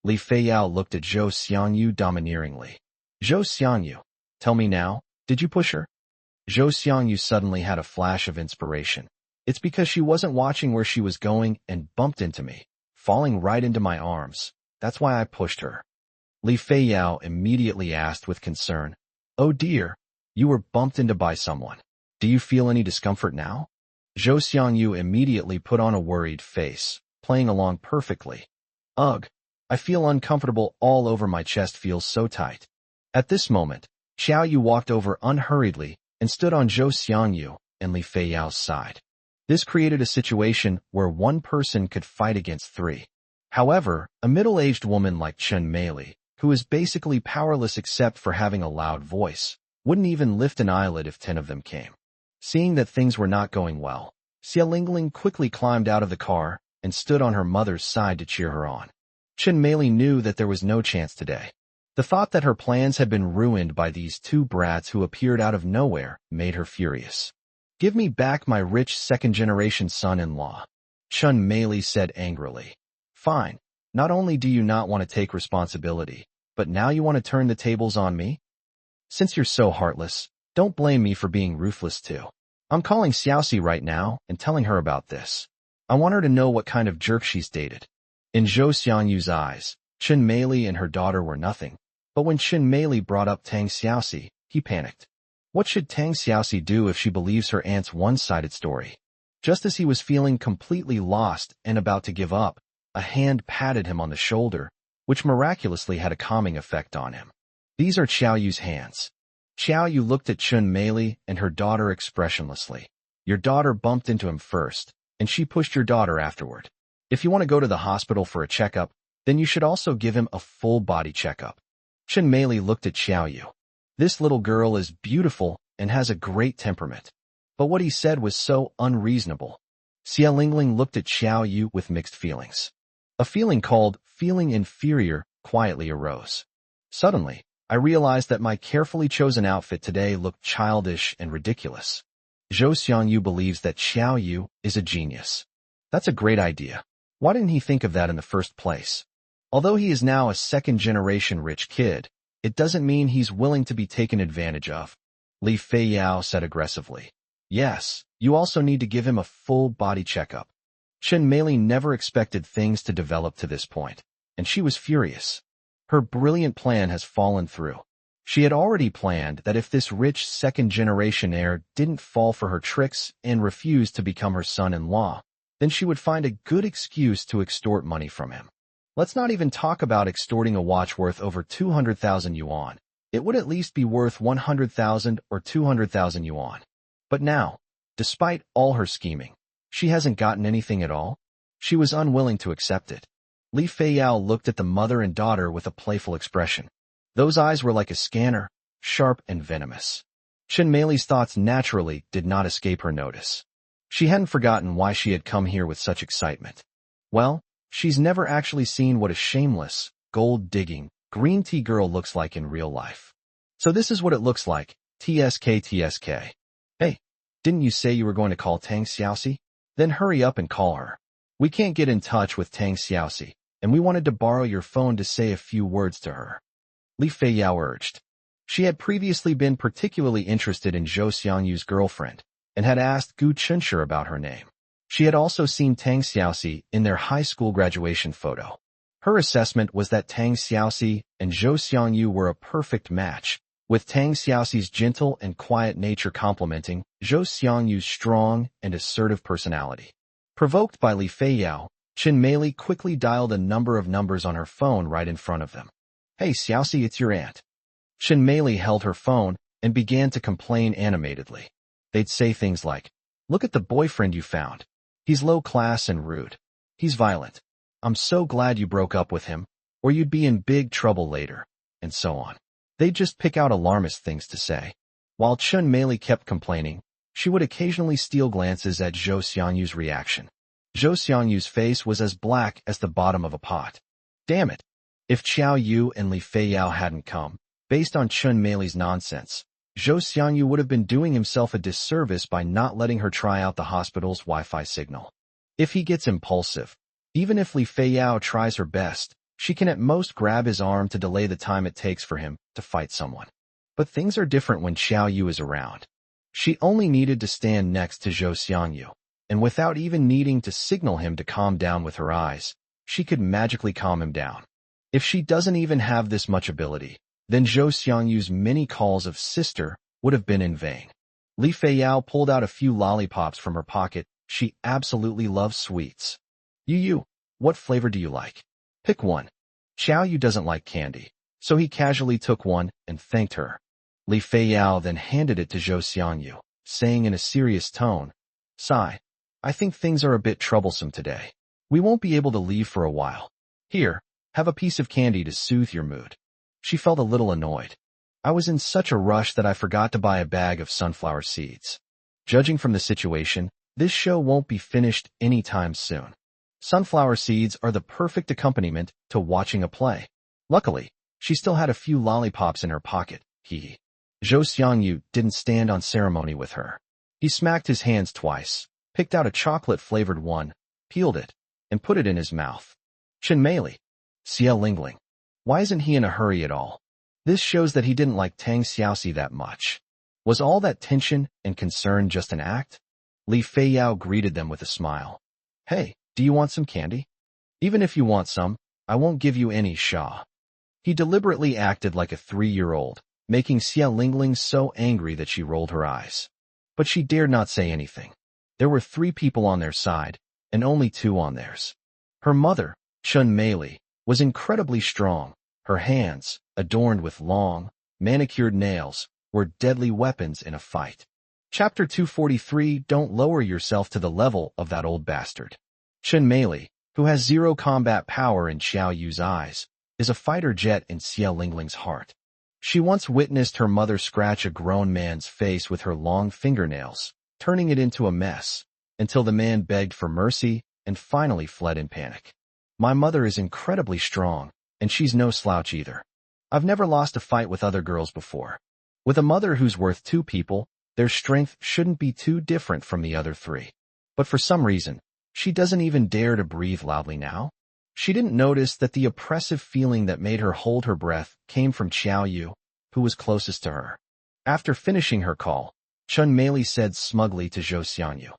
Li Feiyao looked at Zhou Xiangyu domineeringly. Zhou Xiangyu, tell me now, did you push her? Zhou Xiangyu suddenly had a flash of inspiration. It's because she wasn't watching where she was going and bumped into me, falling right into my arms. That's why I pushed her. Li Feiyao immediately asked with concern, Oh dear, you were bumped into by someone. Do you feel any discomfort now? Zhou Xiangyu immediately put on a worried face, playing along perfectly. Ugh, I feel uncomfortable all over, my chest feels so tight. At this moment, Xiao Yu walked over unhurriedly and stood on Zhou Xiangyu and Li Feiyao's side. This created a situation where one person could fight against three. However, a middle-aged woman like Chen Meili, who is basically powerless except for having a loud voice, wouldn't even lift an eyelid if 10 of them came. Seeing that things were not going well, Xia Lingling quickly climbed out of the car and stood on her mother's side to cheer her on. Chen Meili knew that there was no chance today. The thought that her plans had been ruined by these two brats who appeared out of nowhere made her furious. "Give me back my rich second-generation son-in-law," Chen Meili said angrily. "Fine. Not only do you not want to take responsibility, but now you want to turn the tables on me? Since you're so heartless, don't blame me for being ruthless too. I'm calling Xiaoxi right now and telling her about this. I want her to know what kind of jerk she's dated." In Zhou Xiangyu's eyes, Chen Meili and her daughter were nothing, but when Chen Meili brought up Tang Xiaoxi, he panicked. What should Tang Xiaoxi do if she believes her aunt's one-sided story? Just as he was feeling completely lost and about to give up, a hand patted him on the shoulder, which miraculously had a calming effect on him. "These are Xiaoyu's hands." Xiaoyu looked at Chen Meili and her daughter expressionlessly. "Your daughter bumped into him first, and she pushed your daughter afterward. If you want to go to the hospital for a checkup, then you should also give him a full body checkup." Chen Meili looked at Xiaoyu. This little girl is beautiful and has a great temperament. But what he said was so unreasonable. Xia Lingling looked at Xiaoyu with mixed feelings. A feeling called feeling inferior quietly arose. Suddenly, I realized that my carefully chosen outfit today looked childish and ridiculous. Zhou Xiangyu believes that Xiaoyu is a genius. That's a great idea. Why didn't he think of that in the first place? Although he is now a second-generation rich kid, it doesn't mean he's willing to be taken advantage of. Li Feiyao said aggressively. "Yes, you also need to give him a full body checkup." Chen Meili never expected things to develop to this point, and she was furious. Her brilliant plan has fallen through. She had already planned that if this rich second-generation heir didn't fall for her tricks and refused to become her son-in-law, then she would find a good excuse to extort money from him. Let's not even talk about extorting a watch worth over 200,000 yuan. It would at least be worth 100,000 or 200,000 yuan. But now, despite all her scheming, she hasn't gotten anything at all. She was unwilling to accept it. Li Feiyao looked at the mother and daughter with a playful expression. Those eyes were like a scanner, sharp and venomous. Chen Meili's thoughts naturally did not escape her notice. She hadn't forgotten why she had come here with such excitement. Well, she's never actually seen what a shameless, gold-digging, green tea girl looks like in real life. So this is what it looks like, TSK. Hey, didn't you say you were going to call Tang Xiaoxi? Then hurry up and call her. We can't get in touch with Tang Xiaoxi, and we wanted to borrow your phone to say a few words to her. Li Feiyao urged. She had previously been particularly interested in Zhou Xiangyu's girlfriend, and had asked Gu Chunshi about her name. She had also seen Tang Xiaoxi in their high school graduation photo. Her assessment was that Tang Xiaoxi and Zhou Xiangyu were a perfect match, with Tang Xiaoxi's gentle and quiet nature complementing Zhou Xiangyu's strong and assertive personality. Provoked by Li Feiyao, Chen Meili quickly dialed a number of numbers on her phone right in front of them. "Hey Xiaoxi, it's your aunt." Chen Meili held her phone and began to complain animatedly. They'd say things like, "Look at the boyfriend you found. He's low class and rude. He's violent. I'm so glad you broke up with him, or you'd be in big trouble later," and so on. They'd just pick out alarmist things to say. While Chen Meili kept complaining, she would occasionally steal glances at Zhou Xiangyu's reaction. Zhou Xiangyu's face was as black as the bottom of a pot. Damn it! If Qiao Yu and Li Feiyao hadn't come, based on Chen Meili's nonsense, Zhou Xiangyu would have been doing himself a disservice by not letting her try out the hospital's Wi-Fi signal. If he gets impulsive, even if Li Feiyao tries her best, she can at most grab his arm to delay the time it takes for him to fight someone. But things are different when Qiao Yu is around. She only needed to stand next to Zhou Xiangyu, and without even needing to signal him to calm down with her eyes, she could magically calm him down. If she doesn't even have this much ability, then Zhou Xiangyu's many calls of sister would have been in vain. Li Feiyao pulled out a few lollipops from her pocket. She absolutely loves sweets. You, what flavor do you like? Pick one. Xiao Yu doesn't like candy, so he casually took one and thanked her. Li Feiyao then handed it to Zhou Xiangyu, saying in a serious tone, "Sai, I think things are a bit troublesome today. We won't be able to leave for a while. Here, have a piece of candy to soothe your mood." She felt a little annoyed. "I was in such a rush that I forgot to buy a bag of sunflower seeds." Judging from the situation, this show won't be finished anytime soon. Sunflower seeds are the perfect accompaniment to watching a play. Luckily, she still had a few lollipops in her pocket. Zhou Xiangyu didn't stand on ceremony with her. He smacked his hands twice, picked out a chocolate-flavored one, peeled it, and put it in his mouth. Chen Meili. Xia Lingling. Why isn't he in a hurry at all? This shows that he didn't like Tang Xiaoxi that much. Was all that tension and concern just an act? Li Feiyao greeted them with a smile. "Hey, do you want some candy? Even if you want some, I won't give you any, Sha." He deliberately acted like a 3-year-old, making Xia Lingling so angry that she rolled her eyes. But she dared not say anything. There were 3 people on their side, and only 2 on theirs. Her mother, Chen Meili, was incredibly strong. Her hands, adorned with long, manicured nails, were deadly weapons in a fight. Chapter 243. Don't lower yourself to the level of that old bastard. Chen Meili, who has 0 combat power in Xiao Yu's eyes, is a fighter jet in Xia Lingling's heart. She once witnessed her mother scratch a grown man's face with her long fingernails, turning it into a mess, until the man begged for mercy and finally fled in panic. "My mother is incredibly strong, and she's no slouch either. I've never lost a fight with other girls before. With a mother who's worth 2 people, their strength shouldn't be too different from the other 3. But for some reason, she doesn't even dare to breathe loudly now." She didn't notice that the oppressive feeling that made her hold her breath came from Xiao Yu, who was closest to her. After finishing her call, Chen Meili said smugly to Zhou Xiangyu,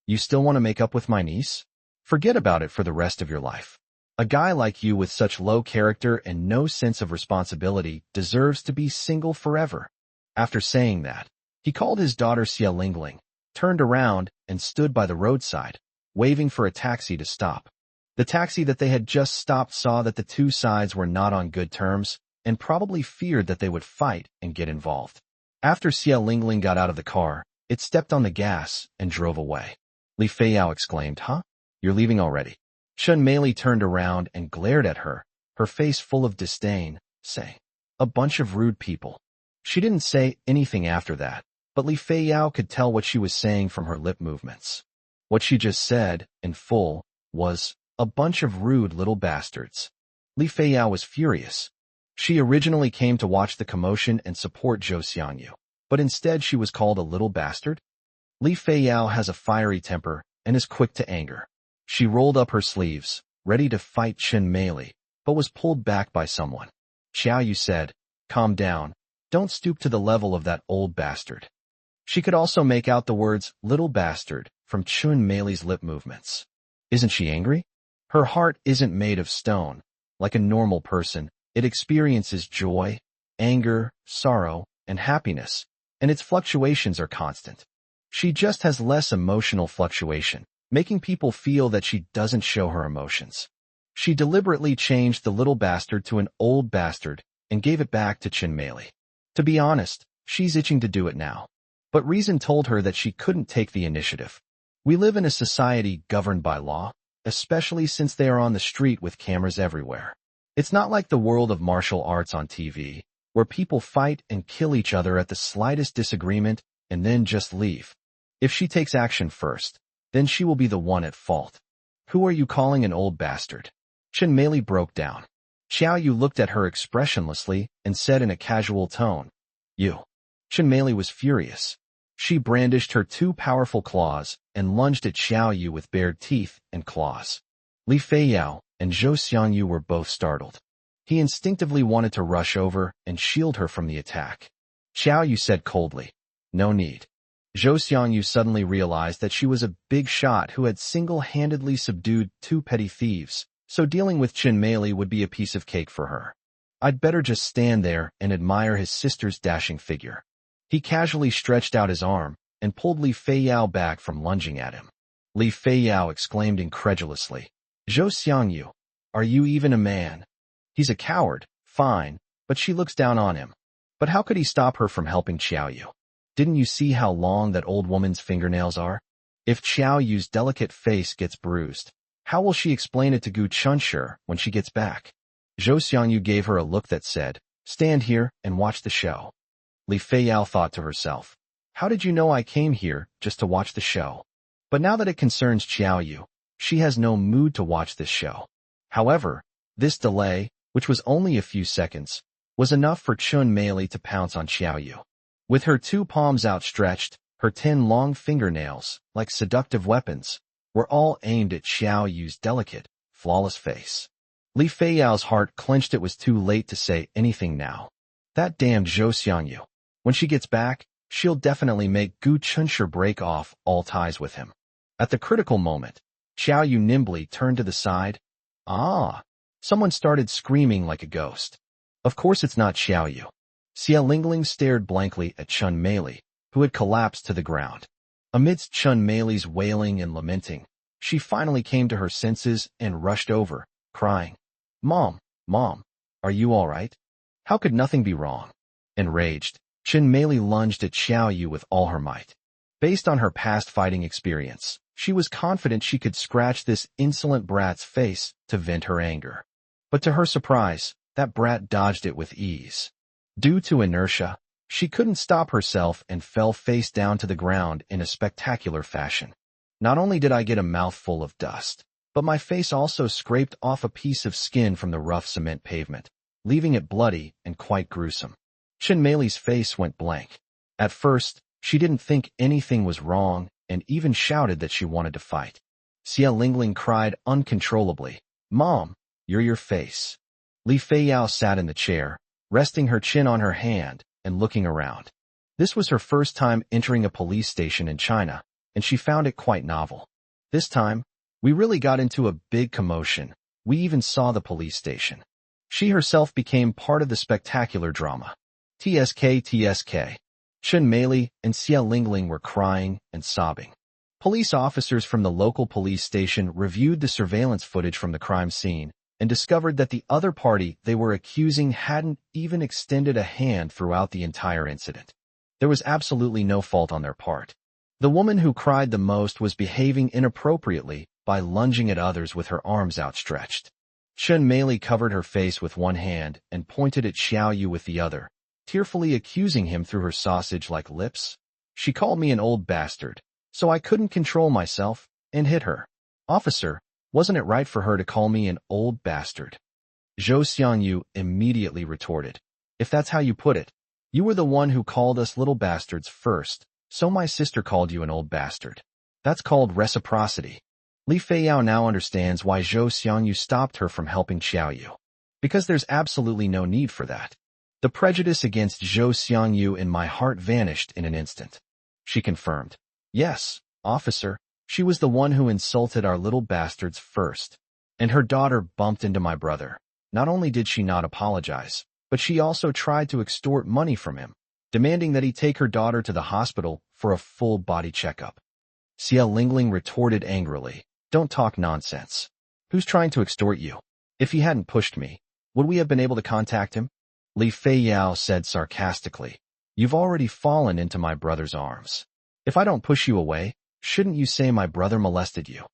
"You still want to make up with my niece? Forget about it for the rest of your life. A guy like you with such low character and no sense of responsibility deserves to be single forever." After saying that, he called his daughter Xia Lingling, turned around, and stood by the roadside, waving for a taxi to stop. The taxi that they had just stopped saw that the 2 sides were not on good terms, and probably feared that they would fight and get involved. After Xia Lingling got out of the car, it stepped on the gas and drove away. Li Feiyao exclaimed, "Huh? You're leaving already?" Chen Meili turned around and glared at her, her face full of disdain, saying, "A bunch of rude people." She didn't say anything after that, but Li Feiyao could tell what she was saying from her lip movements. What she just said, in full, was, "A bunch of rude little bastards." Li Feiyao was furious. She originally came to watch the commotion and support Zhou Xiangyu, but instead she was called a little bastard? Li Feiyao has a fiery temper and is quick to anger. She rolled up her sleeves, ready to fight Chen Meili, but was pulled back by someone. Xiao Yu said, "Calm down. Don't stoop to the level of that old bastard." She could also make out the words "little bastard" from Chen Meili's lip movements. Isn't she angry? Her heart isn't made of stone. Like a normal person, it experiences joy, anger, sorrow, and happiness, and its fluctuations are constant. She just has less emotional fluctuation, making people feel that she doesn't show her emotions. She deliberately changed the little bastard to an old bastard and gave it back to Chen Meili. To be honest, she's itching to do it now. But reason told her that she couldn't take the initiative. We live in a society governed by law, especially since they are on the street with cameras everywhere. It's not like the world of martial arts on TV, where people fight and kill each other at the slightest disagreement and then just leave. If she takes action first, then she will be the one at fault. "Who are you calling an old bastard?" Chen Meili broke down. Xiao Yu looked at her expressionlessly and said in a casual tone, "You." Chen Meili was furious. She brandished her 2 powerful claws and lunged at Xiao Yu with bared teeth and claws. Li Feiyao and Zhou Xiangyu were both startled. He instinctively wanted to rush over and shield her from the attack. Xiao Yu said coldly, "No need." Zhou Xiangyu suddenly realized that she was a big shot who had single-handedly subdued 2 petty thieves, so dealing with Chen Meili would be a piece of cake for her. I'd better just stand there and admire his sister's dashing figure. He casually stretched out his arm and pulled Li Feiyao back from lunging at him. Li Feiyao exclaimed incredulously, "Zhou Xiangyu, are you even a man?" He's a coward, fine, but she looks down on him. But how could he stop her from helping Xiaoyu? Didn't you see how long that old woman's fingernails are? If Xiaoyu's delicate face gets bruised, how will she explain it to Gu Chunshi when she gets back? Zhou Xiangyu gave her a look that said, "Stand here and watch the show." Li Feiyao thought to herself, "How did you know I came here just to watch the show?" But now that it concerns Xiaoyu, she has no mood to watch this show. However, this delay, which was only a few seconds, was enough for Chun Meili to pounce on Xiaoyu. With her 2 palms outstretched, her 10 long fingernails, like seductive weapons, were all aimed at Xiaoyu's delicate, flawless face. Li Feiyao's heart clenched. It was too late to say anything now. That damned Zhou Xiangyu. When she gets back, she'll definitely make Gu Chunshi break off all ties with him. At the critical moment, Xiaoyu nimbly turned to the side. Ah! Someone started screaming like a ghost. Of course it's not Xiaoyu. Xia Lingling stared blankly at Chun Meili, who had collapsed to the ground. Amidst Chun Meili's wailing and lamenting, she finally came to her senses and rushed over, crying, "Mom, Mom, are you all right? How could nothing be wrong?" Enraged, Chun Meili lunged at Xiaoyu with all her might. Based on her past fighting experience, she was confident she could scratch this insolent brat's face to vent her anger. But to her surprise, that brat dodged it with ease. Due to inertia, she couldn't stop herself and fell face down to the ground in a spectacular fashion. Not only did I get a mouthful of dust, but my face also scraped off a piece of skin from the rough cement pavement, leaving it bloody and quite gruesome. Chun Meili's face went blank. At first, she didn't think anything was wrong and even shouted that she wanted to fight. Xia Lingling cried uncontrollably, "Mom, you're your face." Li Feiyao sat in the chair, resting her chin on her hand and looking around. This was her first time entering a police station in China, and she found it quite novel. This time, we really got into a big commotion. We even saw the police station. She herself became part of the spectacular drama. TSK TSK. Chun Meili and Xia Lingling were crying and sobbing. Police officers from the local police station reviewed the surveillance footage from the crime scene and discovered that the other party they were accusing hadn't even extended a hand throughout the entire incident. There was absolutely no fault on their part. The woman who cried the most was behaving inappropriately by lunging at others with her arms outstretched. Chun Meili covered her face with one hand and pointed at Xiaoyu with the other, tearfully accusing him through her sausage-like lips. She called me an old bastard, so I couldn't control myself and hit her. "Officer, wasn't it right for her to call me an old bastard?" Zhou Xiangyu immediately retorted, "If that's how you put it, you were the one who called us little bastards first, so my sister called you an old bastard. That's called reciprocity." Li Feiyao now understands why Zhou Xiangyu stopped her from helping Xiaoyu. Because there's absolutely no need for that. The prejudice against Zhou Xiangyu in my heart vanished in an instant. She confirmed, "Yes, officer, she was the one who insulted our little bastards first. And her daughter bumped into my brother. Not only did she not apologize, but she also tried to extort money from him, demanding that he take her daughter to the hospital for a full body checkup." Xia Lingling retorted angrily, "Don't talk nonsense. Who's trying to extort you? If he hadn't pushed me, would we have been able to contact him?" Li Feiyao said sarcastically, "You've already fallen into my brother's arms. If I don't push you away, shouldn't you say my brother molested you?"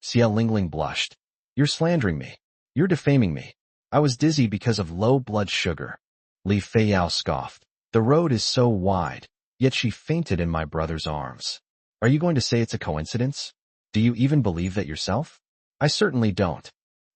Xia Lingling blushed. "You're slandering me. You're defaming me. I was dizzy because of low blood sugar." Li Feiyao scoffed. "The road is so wide, yet she fainted in my brother's arms. Are you going to say it's a coincidence? Do you even believe that yourself?" "I certainly don't."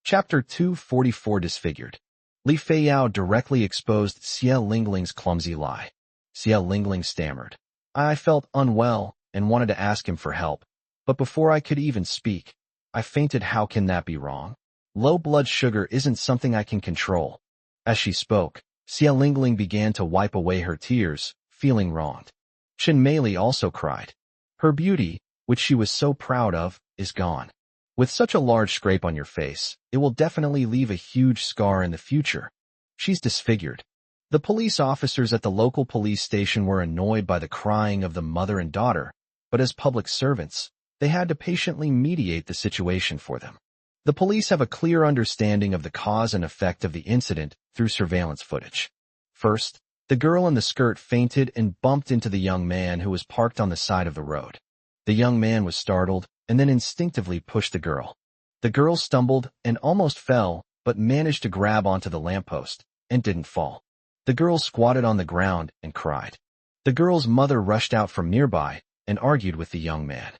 Chapter 244 Disfigured. Li Feiyao directly exposed Xia Lingling's clumsy lie. Xia Lingling stammered, "I felt unwell and wanted to ask him for help, but before I could even speak, I fainted. How can that be wrong? Low blood sugar isn't something I can control." As she spoke, Xia Lingling began to wipe away her tears, feeling wronged. Chun Meili also cried. Her beauty, which she was so proud of, is gone. With such a large scrape on your face, it will definitely leave a huge scar in the future. She's disfigured. The police officers at the local police station were annoyed by the crying of the mother and daughter, but as public servants, they had to patiently mediate the situation for them. The police have a clear understanding of the cause and effect of the incident through surveillance footage. First, The girl in the skirt fainted and bumped into the young man who was parked on the side of the road. The young man was startled and then instinctively pushed the girl. The girl stumbled and almost fell, but managed to grab onto the lamppost and didn't fall. The girl squatted on the ground and cried. The girl's mother rushed out from nearby and argued with the young man.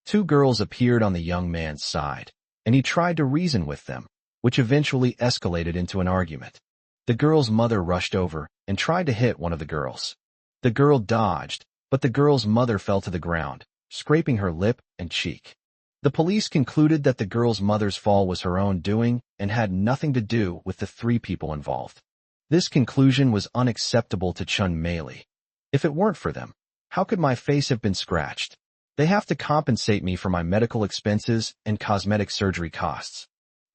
Two girls appeared on the young man's side, and he tried to reason with them, which eventually escalated into an argument. The girl's mother rushed over and tried to hit one of the girls. The girl dodged, but the girl's mother fell to the ground, scraping her lip and cheek. The police concluded that the girl's mother's fall was her own doing and had nothing to do with the three people involved. This conclusion was unacceptable to Chun Mei. If it weren't for them, how could my face have been scratched? They have to compensate me for my medical expenses and cosmetic surgery costs.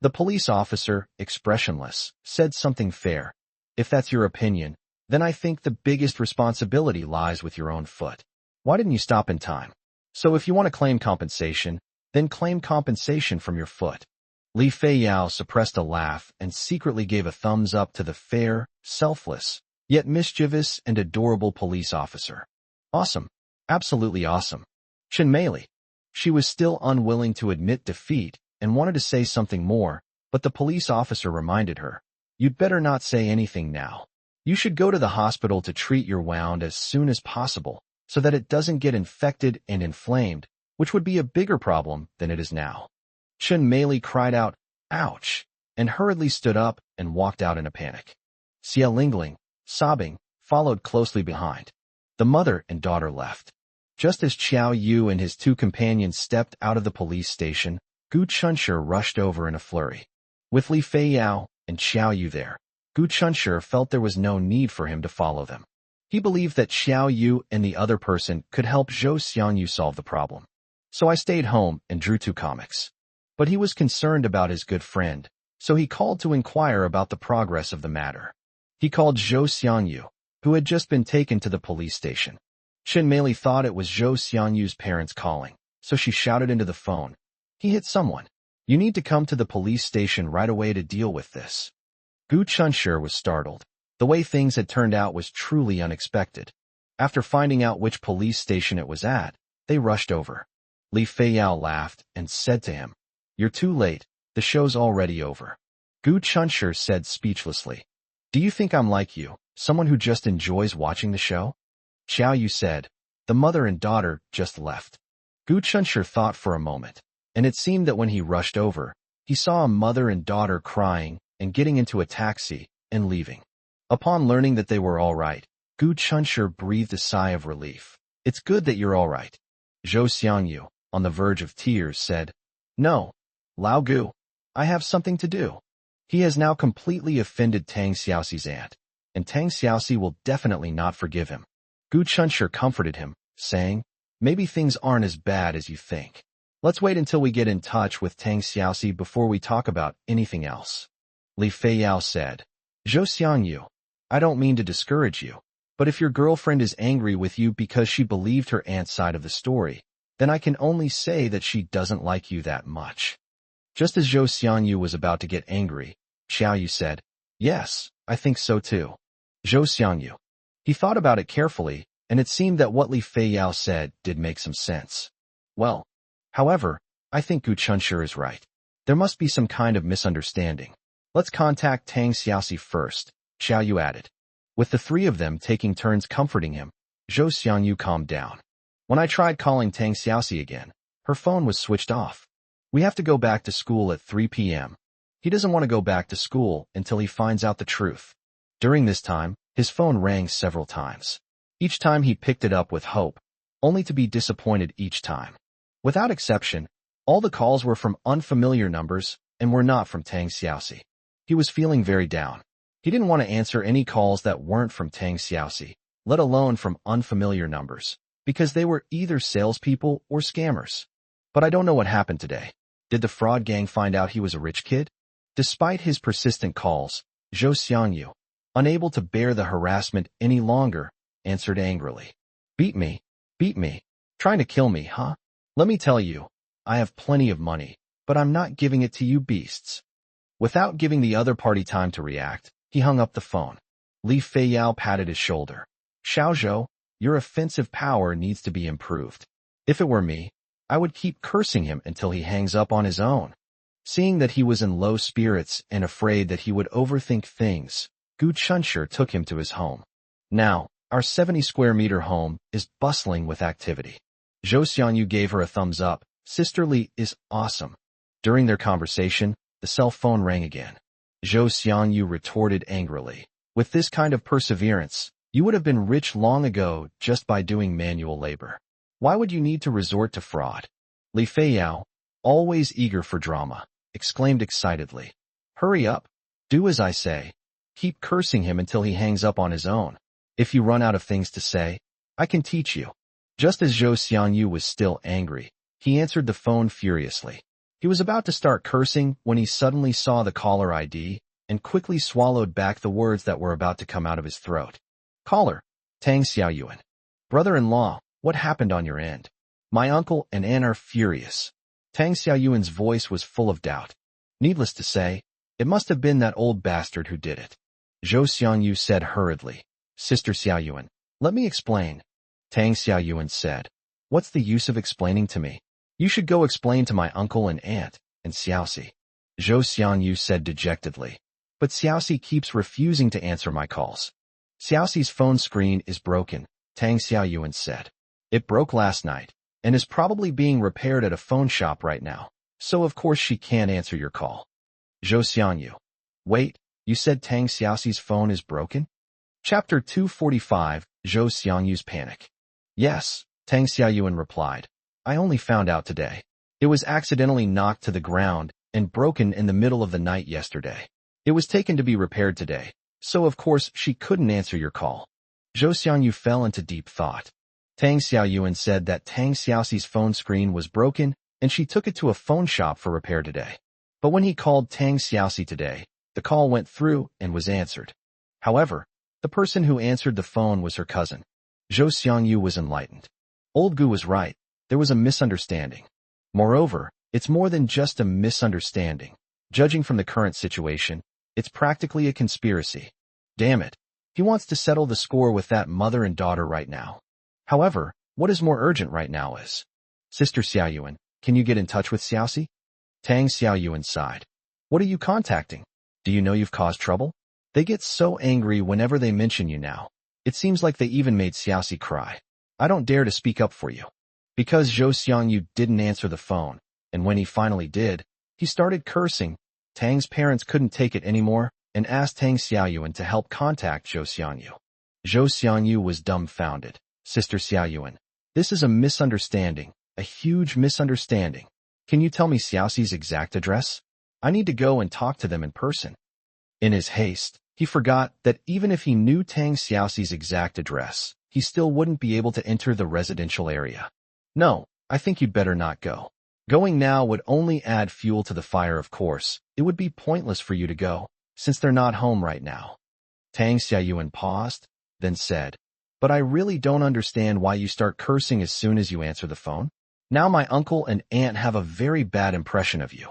The police officer, expressionless, said something fair. If that's your opinion, then I think the biggest responsibility lies with your own foot. Why didn't you stop in time? So if you want to claim compensation, then claim compensation from your foot. Li Feiyao suppressed a laugh and secretly gave a thumbs up to the fair, selfless, yet mischievous and adorable police officer. Awesome. Absolutely awesome. Chun Mei. She was still unwilling to admit defeat and wanted to say something more, but the police officer reminded her, "You'd better not say anything now. You should go to the hospital to treat your wound as soon as possible so that it doesn't get infected and inflamed, which would be a bigger problem than it is now." Chun Mei cried out, "Ouch," and hurriedly stood up and walked out in a panic. Xia Lingling, sobbing, followed closely behind. The mother and daughter left. Just as Qiao Yu and his two companions stepped out of the police station, Gu Chunshi rushed over in a flurry. With Li Feiyao and Qiao Yu there, Gu Chunshi felt there was no need for him to follow them. He believed that Qiao Yu and the other person could help Zhou Xiangyu solve the problem. So I stayed home and drew 2 comics. But he was concerned about his good friend, so he called to inquire about the progress of the matter. He called Zhou Xiangyu, who had just been taken to the police station. Chun Mei thought it was Zhou Xiangyu's parents calling, so she shouted into the phone, "He hit someone. You need to come to the police station right away to deal with this." Gu Chunshi was startled. The way things had turned out was truly unexpected. After finding out which police station it was at, they rushed over. Li Feiyao laughed and said to him, "You're too late, the show's already over." Gu Chunshi said speechlessly, "Do you think I'm like you, someone who just enjoys watching the show?" Qiao Yu said, "The mother and daughter just left." Gu Chunshi thought for a moment, and it seemed that when he rushed over, he saw a mother and daughter crying and getting into a taxi and leaving. Upon learning that they were all right, Gu Chunshi breathed a sigh of relief. "It's good that you're all right." Zhou Xiangyu, on the verge of tears, said, "No, Lao Gu, I have something to do." He has now completely offended Tang Xiaoxi's aunt, and Tang Xiaoxi will definitely not forgive him. Gu Chunshi comforted him, saying, "Maybe things aren't as bad as you think. Let's wait until we get in touch with Tang Xiaoxi before we talk about anything else." Li Feiyao said, "Zhou Xiangyu, I don't mean to discourage you, but if your girlfriend is angry with you because she believed her aunt's side of the story, then I can only say that she doesn't like you that much." Just as Zhou Xiangyu was about to get angry, Qiao Yu said, "Yes, I think so too." Zhou Xiangyu. He thought about it carefully, and it seemed that what Li Feiyao said did make some sense. "Well, however, I think Gu Chunshi is right. There must be some kind of misunderstanding. Let's contact Tang Xiaoxi first," Qiao Yu added. With the three of them taking turns comforting him, Zhou Xiangyu calmed down. "When I tried calling Tang Xiaoxi again, her phone was switched off. We have to go back to school at 3 p.m. He doesn't want to go back to school until he finds out the truth." During this time, his phone rang several times. Each time he picked it up with hope, only to be disappointed each time. Without exception, all the calls were from unfamiliar numbers and were not from Tang Xiaoxi. He was feeling very down. He didn't want to answer any calls that weren't from Tang Xiaoxi, let alone from unfamiliar numbers, because they were either salespeople or scammers. But I don't know what happened today. Did the fraud gang find out he was a rich kid? Despite his persistent calls, Zhou Xiangyu, unable to bear the harassment any longer, answered angrily. Beat me, trying to kill me, huh? Let me tell you, I have plenty of money, but I'm not giving it to you beasts." Without giving the other party time to react, he hung up the phone. Li Feiyao patted his shoulder. Xiaozhou, your offensive power needs to be improved. If it were me, I would keep cursing him until he hangs up on his own. Seeing that he was in low spirits and afraid that he would overthink things, Gu Chunshir took him to his home. Now, our 70-square-meter home is bustling with activity. Zhou Xiangyu gave her a thumbs up. Sister Li is awesome. During their conversation, the cell phone rang again. Zhou Xiangyu retorted angrily. With this kind of perseverance, you would have been rich long ago just by doing manual labor. Why would you need to resort to fraud? Li Feiyao, always eager for drama, exclaimed excitedly. Hurry up. Do as I say. Keep cursing him until he hangs up on his own. If you run out of things to say, I can teach you. Just as Zhou Xiangyu was still angry, he answered the phone furiously. He was about to start cursing when he suddenly saw the caller ID and quickly swallowed back the words that were about to come out of his throat. Caller, Tang Xiaoyuan. Brother-in-law, what happened on your end? My uncle and aunt are furious. Tang Xiaoyuan's voice was full of doubt. Needless to say, it must have been that old bastard who did it. Zhou Xiangyu said hurriedly. Sister Xiaoyuan, let me explain. Tang Xiaoyuan said. What's the use of explaining to me? You should go explain to my uncle and aunt, and Xiaoxi. Zhou Xiangyu said dejectedly. But Xiaoxi keeps refusing to answer my calls. Xiaoxi's phone screen is broken, Tang Xiaoyuan said. It broke last night, and is probably being repaired at a phone shop right now, so of course she can't answer your call. Zhou Xiangyu. Wait, you said Tang Xiaoxi's phone is broken? Chapter 245, Zhou Xiangyu's Panic. Yes, Tang Xiaoyuan replied. I only found out today. It was accidentally knocked to the ground and broken in the middle of the night yesterday. It was taken to be repaired today, so of course she couldn't answer your call. Zhou Xiangyu fell into deep thought. Tang Xiaoyuan said that Tang Xiaoxi's phone screen was broken and she took it to a phone shop for repair today. But when he called Tang Xiaoxi today, the call went through and was answered. However, the person who answered the phone was her cousin. Zhou Xiangyu was enlightened. Old Gu was right. There was a misunderstanding. Moreover, it's more than just a misunderstanding. Judging from the current situation, it's practically a conspiracy. Damn it. He wants to settle the score with that mother and daughter right now. However, what is more urgent right now is, Sister Xiaoyuan, can you get in touch with Xiaoxi? Tang Xiaoyuan sighed. What are you contacting? Do you know you've caused trouble? They get so angry whenever they mention you now. It seems like they even made Xiaoxi cry. I don't dare to speak up for you. Because Zhou Xiangyu didn't answer the phone, and when he finally did, he started cursing. Tang's parents couldn't take it anymore and asked Tang Xiaoyuan to help contact Zhou Xiangyu. Zhou Xiangyu was dumbfounded. Sister Xiaoyuan, this is a misunderstanding, a huge misunderstanding. Can you tell me Xiaoxi's exact address? I need to go and talk to them in person. In his haste, he forgot that even if he knew Tang Xiaoxi's exact address, he still wouldn't be able to enter the residential area. No, I think you'd better not go. Going now would only add fuel to the fire, of course. It would be pointless for you to go, since they're not home right now. Tang Xiaoyuan paused, then said, But I really don't understand why you start cursing as soon as you answer the phone. Now my uncle and aunt have a very bad impression of you.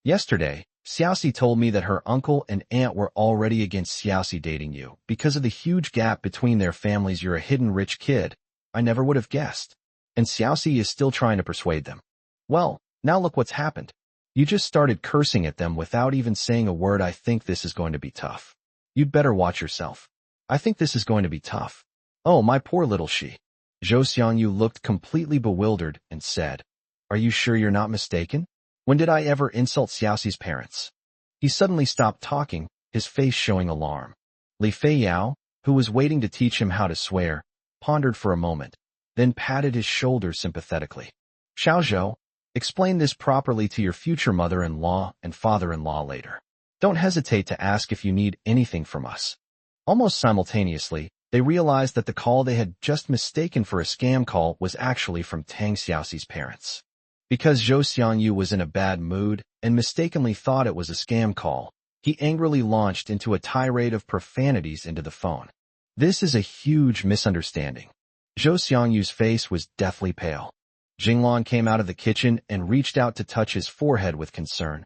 Yesterday, Xiaoxi told me that her uncle and aunt were already against Xiaoxi dating you because of the huge gap between their families. You're a hidden rich kid. I never would have guessed. And Xiaoxi is still trying to persuade them. Well, now look what's happened. You just started cursing at them without even saying a word. I think this is going to be tough. You'd better watch yourself. I think this is going to be tough. Oh, my poor little she. Zhou Xiangyu looked completely bewildered and said, Are you sure you're not mistaken? When did I ever insult Xiaoxi's parents? He suddenly stopped talking, his face showing alarm. Li Feiyao, who was waiting to teach him how to swear, pondered for a moment, then patted his shoulder sympathetically. Xiaozhou, explain this properly to your future mother-in-law and father-in-law later. Don't hesitate to ask if you need anything from us. Almost simultaneously, they realized that the call they had just mistaken for a scam call was actually from Tang Xiaoxi's parents. Because Zhou Xiangyu was in a bad mood and mistakenly thought it was a scam call, he angrily launched into a tirade of profanities into the phone. This is a huge misunderstanding. Zhou Xiangyu's face was deathly pale. Jinglan came out of the kitchen and reached out to touch his forehead with concern.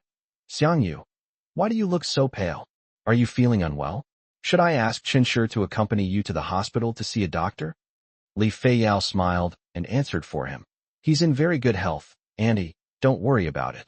Xiangyu, why do you look so pale? Are you feeling unwell? Should I ask Qinsher to accompany you to the hospital to see a doctor? Li Feiyao smiled and answered for him. He's in very good health, Auntie, don't worry about it.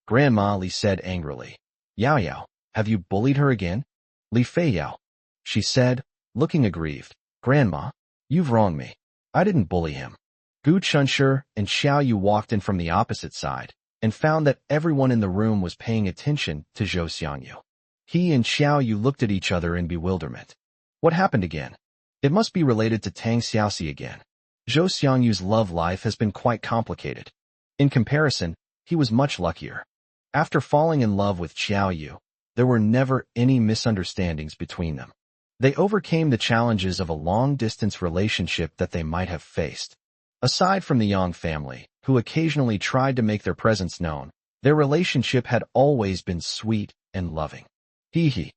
Grandma, Li said angrily. Yao Yao, have you bullied her again? Li Feiyao, she said, looking aggrieved. Grandma, you've wronged me. I didn't bully him. Gu Qinsher and Xiao Yu walked in from the opposite side and found that everyone in the room was paying attention to Zhou Xiangyu. He and Xiao Yu looked at each other in bewilderment. What happened again? It must be related to Tang Xiaoxi again. Zhou Xiangyu's love life has been quite complicated. In comparison, he was much luckier. After falling in love with Xiao Yu, there were never any misunderstandings between them. They overcame the challenges of a long-distance relationship that they might have faced. Aside from the Yang family, who occasionally tried to make their presence known, their relationship had always been sweet and loving. Hee.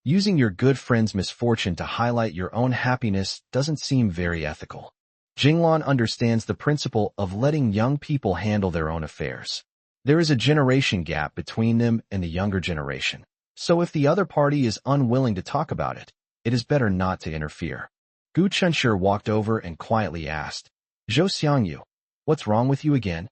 Using your good friend's misfortune to highlight your own happiness doesn't seem very ethical. Jinglan understands the principle of letting young people handle their own affairs. There is a generation gap between them and the younger generation, so if the other party is unwilling to talk about it, it is better not to interfere. Gu Qinsher walked over and quietly asked, Zhou Xiangyu, what's wrong with you again?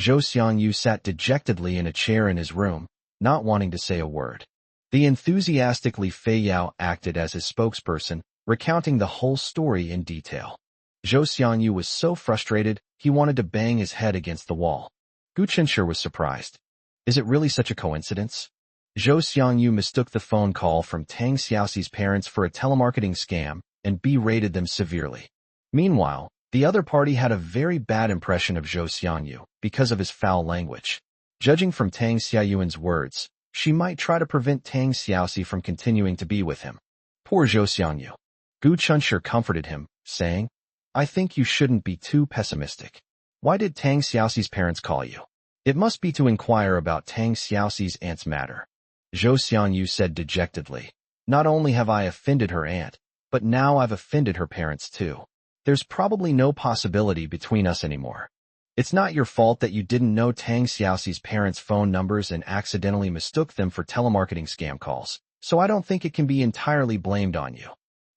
Zhou Xiangyu sat dejectedly in a chair in his room, not wanting to say a word. The enthusiastic Li Feiyao acted as his spokesperson, recounting the whole story in detail. Zhou Xiangyu was so frustrated, he wanted to bang his head against the wall. Gu Qinsher was surprised. Is it really such a coincidence? Zhou Xiangyu mistook the phone call from Tang Xiaoxi's parents for a telemarketing scam and berated them severely. Meanwhile, the other party had a very bad impression of Zhou Xiangyu because of his foul language. Judging from Tang Xiaoyuan's words, she might try to prevent Tang Xiaoxi from continuing to be with him. Poor Zhou Xiangyu. Gu Qinsher comforted him, saying, I think you shouldn't be too pessimistic. Why did Tang Xiaoxi's parents call you? It must be to inquire about Tang Xiaoxi's aunt's matter. Zhou Xiangyu said dejectedly, Not only have I offended her aunt, but now I've offended her parents too. There's probably no possibility between us anymore. It's not your fault that you didn't know Tang Xiaoxi's parents' phone numbers and accidentally mistook them for telemarketing scam calls, so I don't think it can be entirely blamed on you.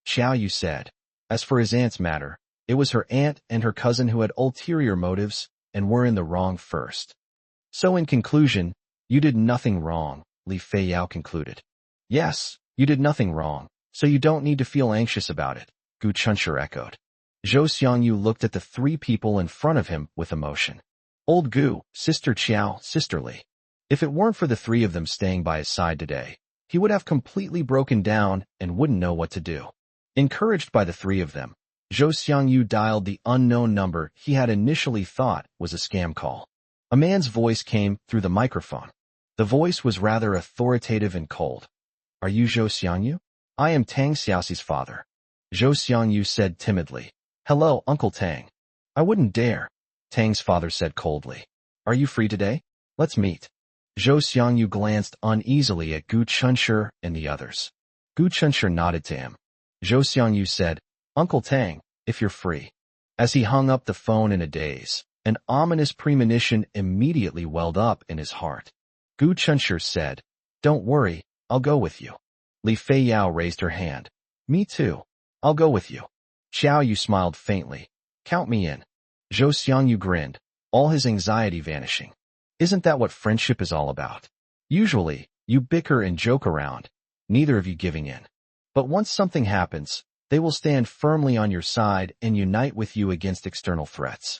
Xiao Yu said. As for his aunt's matter, it was her aunt and her cousin who had ulterior motives and were in the wrong first. So in conclusion, you did nothing wrong, Li Feiyao concluded. Yes, you did nothing wrong, so you don't need to feel anxious about it, Gu Qinsher echoed. Zhou Xiangyu looked at the three people in front of him with emotion. Old Gu, Sister Qiao, Sister Li. If it weren't for the three of them staying by his side today, he would have completely broken down and wouldn't know what to do. Encouraged by the three of them, Zhou Xiangyu dialed the unknown number he had initially thought was a scam call. A man's voice came through the microphone. The voice was rather authoritative and cold. Are you Zhou Xiangyu? I am Tang Xiaoxi's father. Zhou Xiangyu said timidly. Hello, Uncle Tang. I wouldn't dare, Tang's father said coldly. Are you free today? Let's meet. Zhou Xiangyu glanced uneasily at Gu Qinsher and the others. Gu Qinsher nodded to him. Zhou Xiangyu said, Uncle Tang, if you're free. As he hung up the phone in a daze, an ominous premonition immediately welled up in his heart. Gu Qinsher said, Don't worry, I'll go with you. Li Feiyao raised her hand. Me too. I'll go with you. Xiao Yu smiled faintly. Count me in. Zhou Xiangyu grinned, all his anxiety vanishing. Isn't that what friendship is all about? Usually, you bicker and joke around, neither of you giving in. But once something happens, they will stand firmly on your side and unite with you against external threats.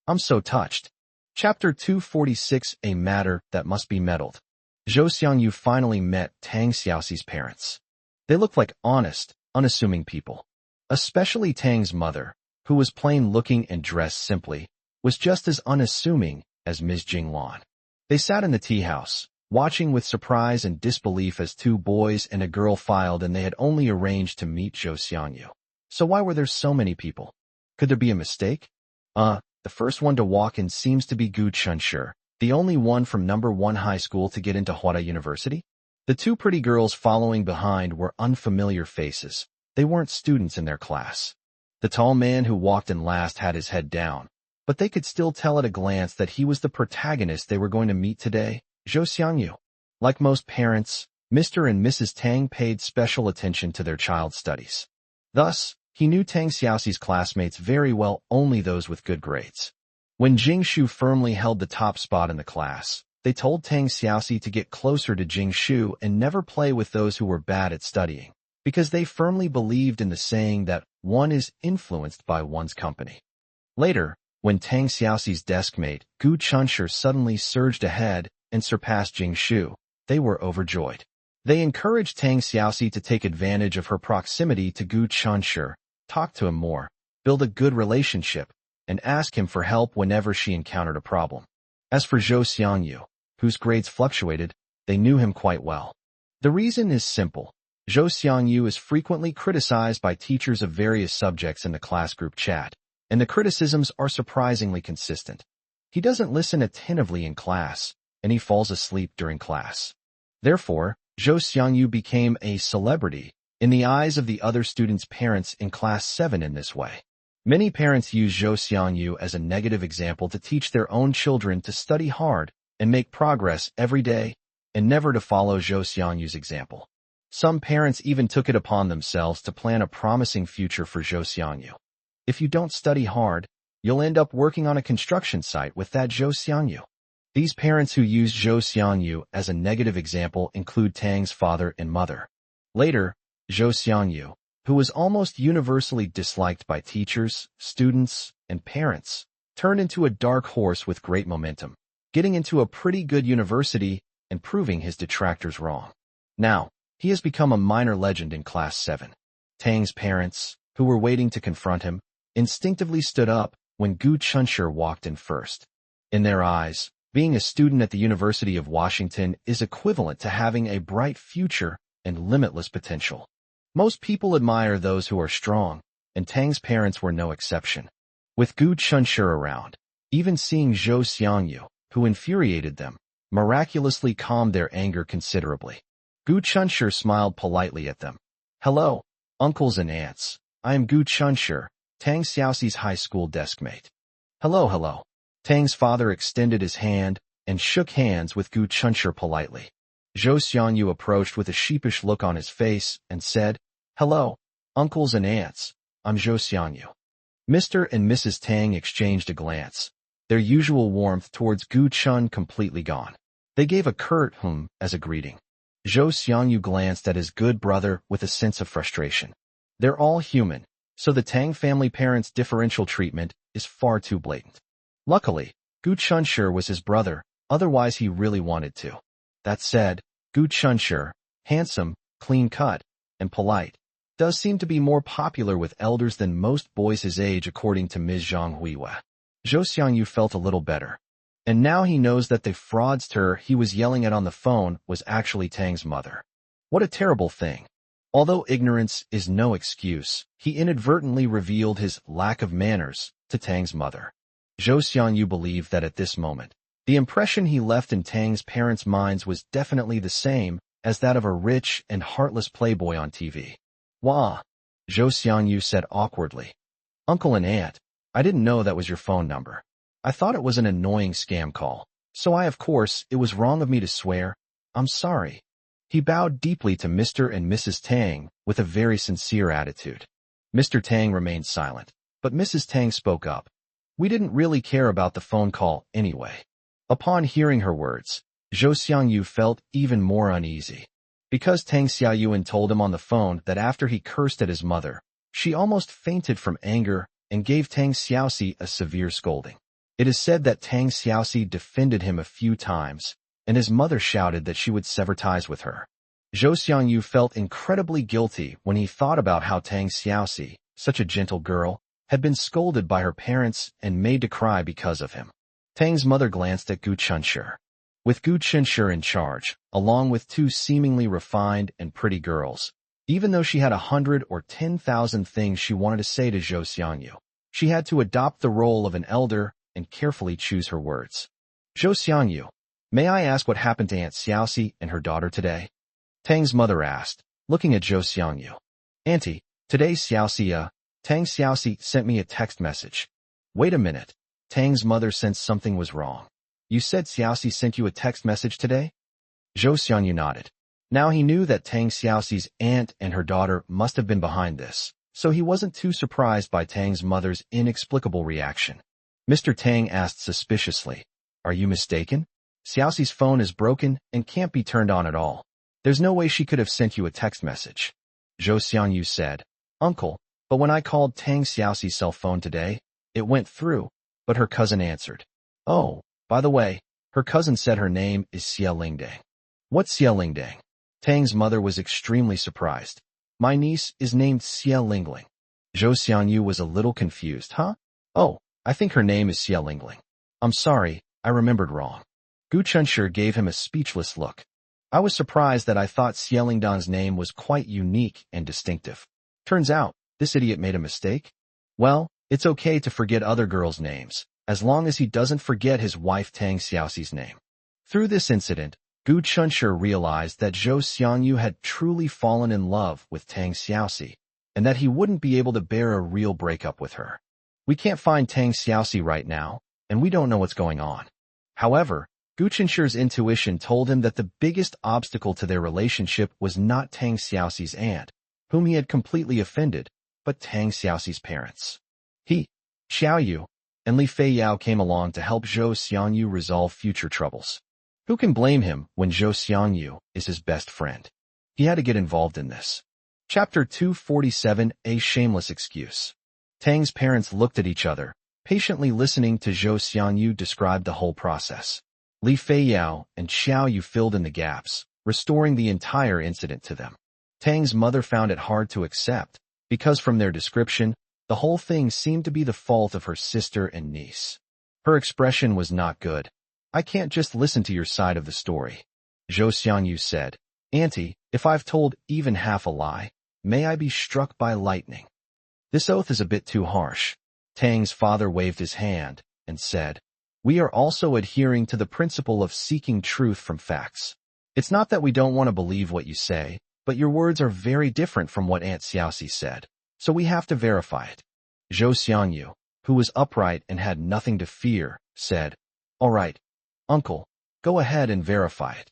I'm so touched. Chapter 246, A Matter That Must Be Meddled. Zhou Xiangyu finally met Tang Xiaoxi's parents. They looked like honest, unassuming people. Especially Tang's mother, who was plain-looking and dressed simply, was just as unassuming as Ms. Jinglan. They sat in the tea house, watching with surprise and disbelief as two boys and a girl filed, and they had only arranged to meet Zhou Xiangyu. So why were there so many people? Could there be a mistake? The first one to walk in seems to be Gu Qinsher, the only one from number 1 high school to get into Huada University. The two pretty girls following behind were unfamiliar faces. They weren't students in their class. The tall man who walked in last had his head down, but they could still tell at a glance that he was the protagonist they were going to meet today, Zhou Xiangyu. Like most parents, Mr. and Mrs. Tang paid special attention to their child's studies. Thus, he knew Tang Xiaoxi's classmates very well, only those with good grades. When Jingshu firmly held the top spot in the class, they told Tang Xiaoxi to get closer to Jingshu and never play with those who were bad at studying, because they firmly believed in the saying that one is influenced by one's company. Later, when Tang Xiaoxi's deskmate, Gu Chunshi, suddenly surged ahead and surpassed Jingshu, they were overjoyed. They encouraged Tang Xiaoxi to take advantage of her proximity to Gu Chunshi, talk to him more, build a good relationship, and ask him for help whenever she encountered a problem. As for Zhou Xiangyu, whose grades fluctuated, they knew him quite well. The reason is simple. Zhou Xiangyu is frequently criticized by teachers of various subjects in the class group chat, and the criticisms are surprisingly consistent. He doesn't listen attentively in class, and he falls asleep during class. Therefore, Zhou Xiangyu became a celebrity in the eyes of the other students' parents in Class 7 in this way. Many parents use Zhou Xiangyu as a negative example to teach their own children to study hard and make progress every day, and never to follow Zhou Xiangyu's example. Some parents even took it upon themselves to plan a promising future for Zhou Xiangyu. If you don't study hard, you'll end up working on a construction site with that Zhou Xiangyu. These parents who use Zhou Xiangyu as a negative example include Tang's father and mother. Later, Zhou Xiangyu, who was almost universally disliked by teachers, students, and parents, turned into a dark horse with great momentum, getting into a pretty good university and proving his detractors wrong. Now, he has become a minor legend in Class 7. Tang's parents, who were waiting to confront him, instinctively stood up when Gu Chunshi walked in first. In their eyes, being a student at the University of Washington is equivalent to having a bright future and limitless potential. Most people admire those who are strong, and Tang's parents were no exception. With Gu Chunshi around, even seeing Zhou Xiangyu, who infuriated them, miraculously calmed their anger considerably. Gu Chunshi smiled politely at them. "Hello, uncles and aunts. I am Gu Chunshi, Tang Xiaoxi's high school deskmate." Hello. Tang's father extended his hand and shook hands with Gu Chunshi politely. Zhou Xiangyu approached with a sheepish look on his face and said, "Hello, uncles and aunts. I'm Zhou Xiangyu." Mr. and Mrs. Tang exchanged a glance, their usual warmth towards Gu Chun completely gone. They gave a curt as a greeting. Zhou Xiangyu glanced at his good brother with a sense of frustration. They're all human, so the Tang family parents' differential treatment is far too blatant. Luckily, Gu Chunshi was his brother, otherwise he really wanted to. That said, Gu Chunshi, handsome, clean-cut, and polite, does seem to be more popular with elders than most boys his age according to Ms. Zhang Huiwa. Zhou Xiangyu felt a little better. And now he knows that the fraudster he was yelling at on the phone was actually Tang's mother. What a terrible thing. Although ignorance is no excuse, he inadvertently revealed his lack of manners to Tang's mother. Zhou Xiangyu believed that at this moment, the impression he left in Tang's parents' minds was definitely the same as that of a rich and heartless playboy on TV. "Wah," Zhou Xiangyu said awkwardly. "Uncle and aunt, I didn't know that was your phone number. I thought it was an annoying scam call, so of course, it was wrong of me to swear. I'm sorry." He bowed deeply to Mr. and Mrs. Tang with a very sincere attitude. Mr. Tang remained silent, but Mrs. Tang spoke up. "We didn't really care about the phone call anyway." Upon hearing her words, Zhou Xiangyu felt even more uneasy. Because Tang Xiaoyuan told him on the phone that after he cursed at his mother, she almost fainted from anger and gave Tang Xiaoxi a severe scolding. It is said that Tang Xiaoxi defended him a few times, and his mother shouted that she would sever ties with her. Zhou Xiangyu felt incredibly guilty when he thought about how Tang Xiaoxi, such a gentle girl, had been scolded by her parents and made to cry because of him. Tang's mother glanced at Gu Chunshi. With Gu Chunshi in charge, along with two seemingly refined and pretty girls, even though she had 100 or 10,000 things she wanted to say to Zhou Xiangyu, she had to adopt the role of an elder and carefully choose her words. "Zhou Xiangyu, may I ask what happened to Aunt Xiaoxi and her daughter today?" Tang's mother asked, looking at Zhou Xiangyu. "Auntie, today Tang Xiaoxi sent me a text message." "Wait a minute." Tang's mother sensed something was wrong. "You said Xiaoxi sent you a text message today?" Zhou Xiangyu nodded. Now he knew that Tang Xiaoxi's aunt and her daughter must have been behind this, so he wasn't too surprised by Tang's mother's inexplicable reaction. Mr. Tang asked suspiciously, "Are you mistaken? Xiaoxi's phone is broken and can't be turned on at all. There's no way she could have sent you a text message." Zhou Xiangyu said, "Uncle, but when I called Tang Xiaoxi's cell phone today, it went through," but her cousin answered. "Oh, by the way, her cousin said her name is Xie Lingdang." "What's Xie Lingdang?" Tang's mother was extremely surprised. "My niece is named Xie Lingling." Zhou Xiangyu was a little confused. "Huh? Oh, I think her name is Xie Lingling. I'm sorry, I remembered wrong." Gu Chunshi gave him a speechless look. "I was surprised that I thought Xie Lingdang's name was quite unique and distinctive. Turns out, this idiot made a mistake? Well, it's okay to forget other girls' names, as long as he doesn't forget his wife Tang Xiaoxi's name." Through this incident, Gu Chunshi realized that Zhou Xiangyu had truly fallen in love with Tang Xiaoxi, and that he wouldn't be able to bear a real breakup with her. "We can't find Tang Xiaoxi right now, and we don't know what's going on." However, Gu Chunshi's intuition told him that the biggest obstacle to their relationship was not Tang Xiaoxi's aunt, whom he had completely offended, but Tang Xiaoxi's parents. He, Xiaoyu, and Li Feiyao came along to help Zhou Xiangyu resolve future troubles. Who can blame him when Zhou Xiangyu is his best friend? He had to get involved in this. Chapter 247, A Shameless Excuse. Tang's parents looked at each other, patiently listening to Zhou Xiangyu describe the whole process. Li Feiyao and Xiaoyu filled in the gaps, restoring the entire incident to them. Tang's mother found it hard to accept, because from their description, the whole thing seemed to be the fault of her sister and niece. Her expression was not good. "I can't just listen to your side of the story," Zhou Xiangyu said. "Auntie, if I've told even half a lie, may I be struck by lightning." "This oath is a bit too harsh." Tang's father waved his hand and said, "We are also adhering to the principle of seeking truth from facts. It's not that we don't want to believe what you say, but your words are very different from what Aunt Xiaoxi said, so we have to verify it." Zhou Xiangyu, who was upright and had nothing to fear, said, "All right, Uncle, go ahead and verify it."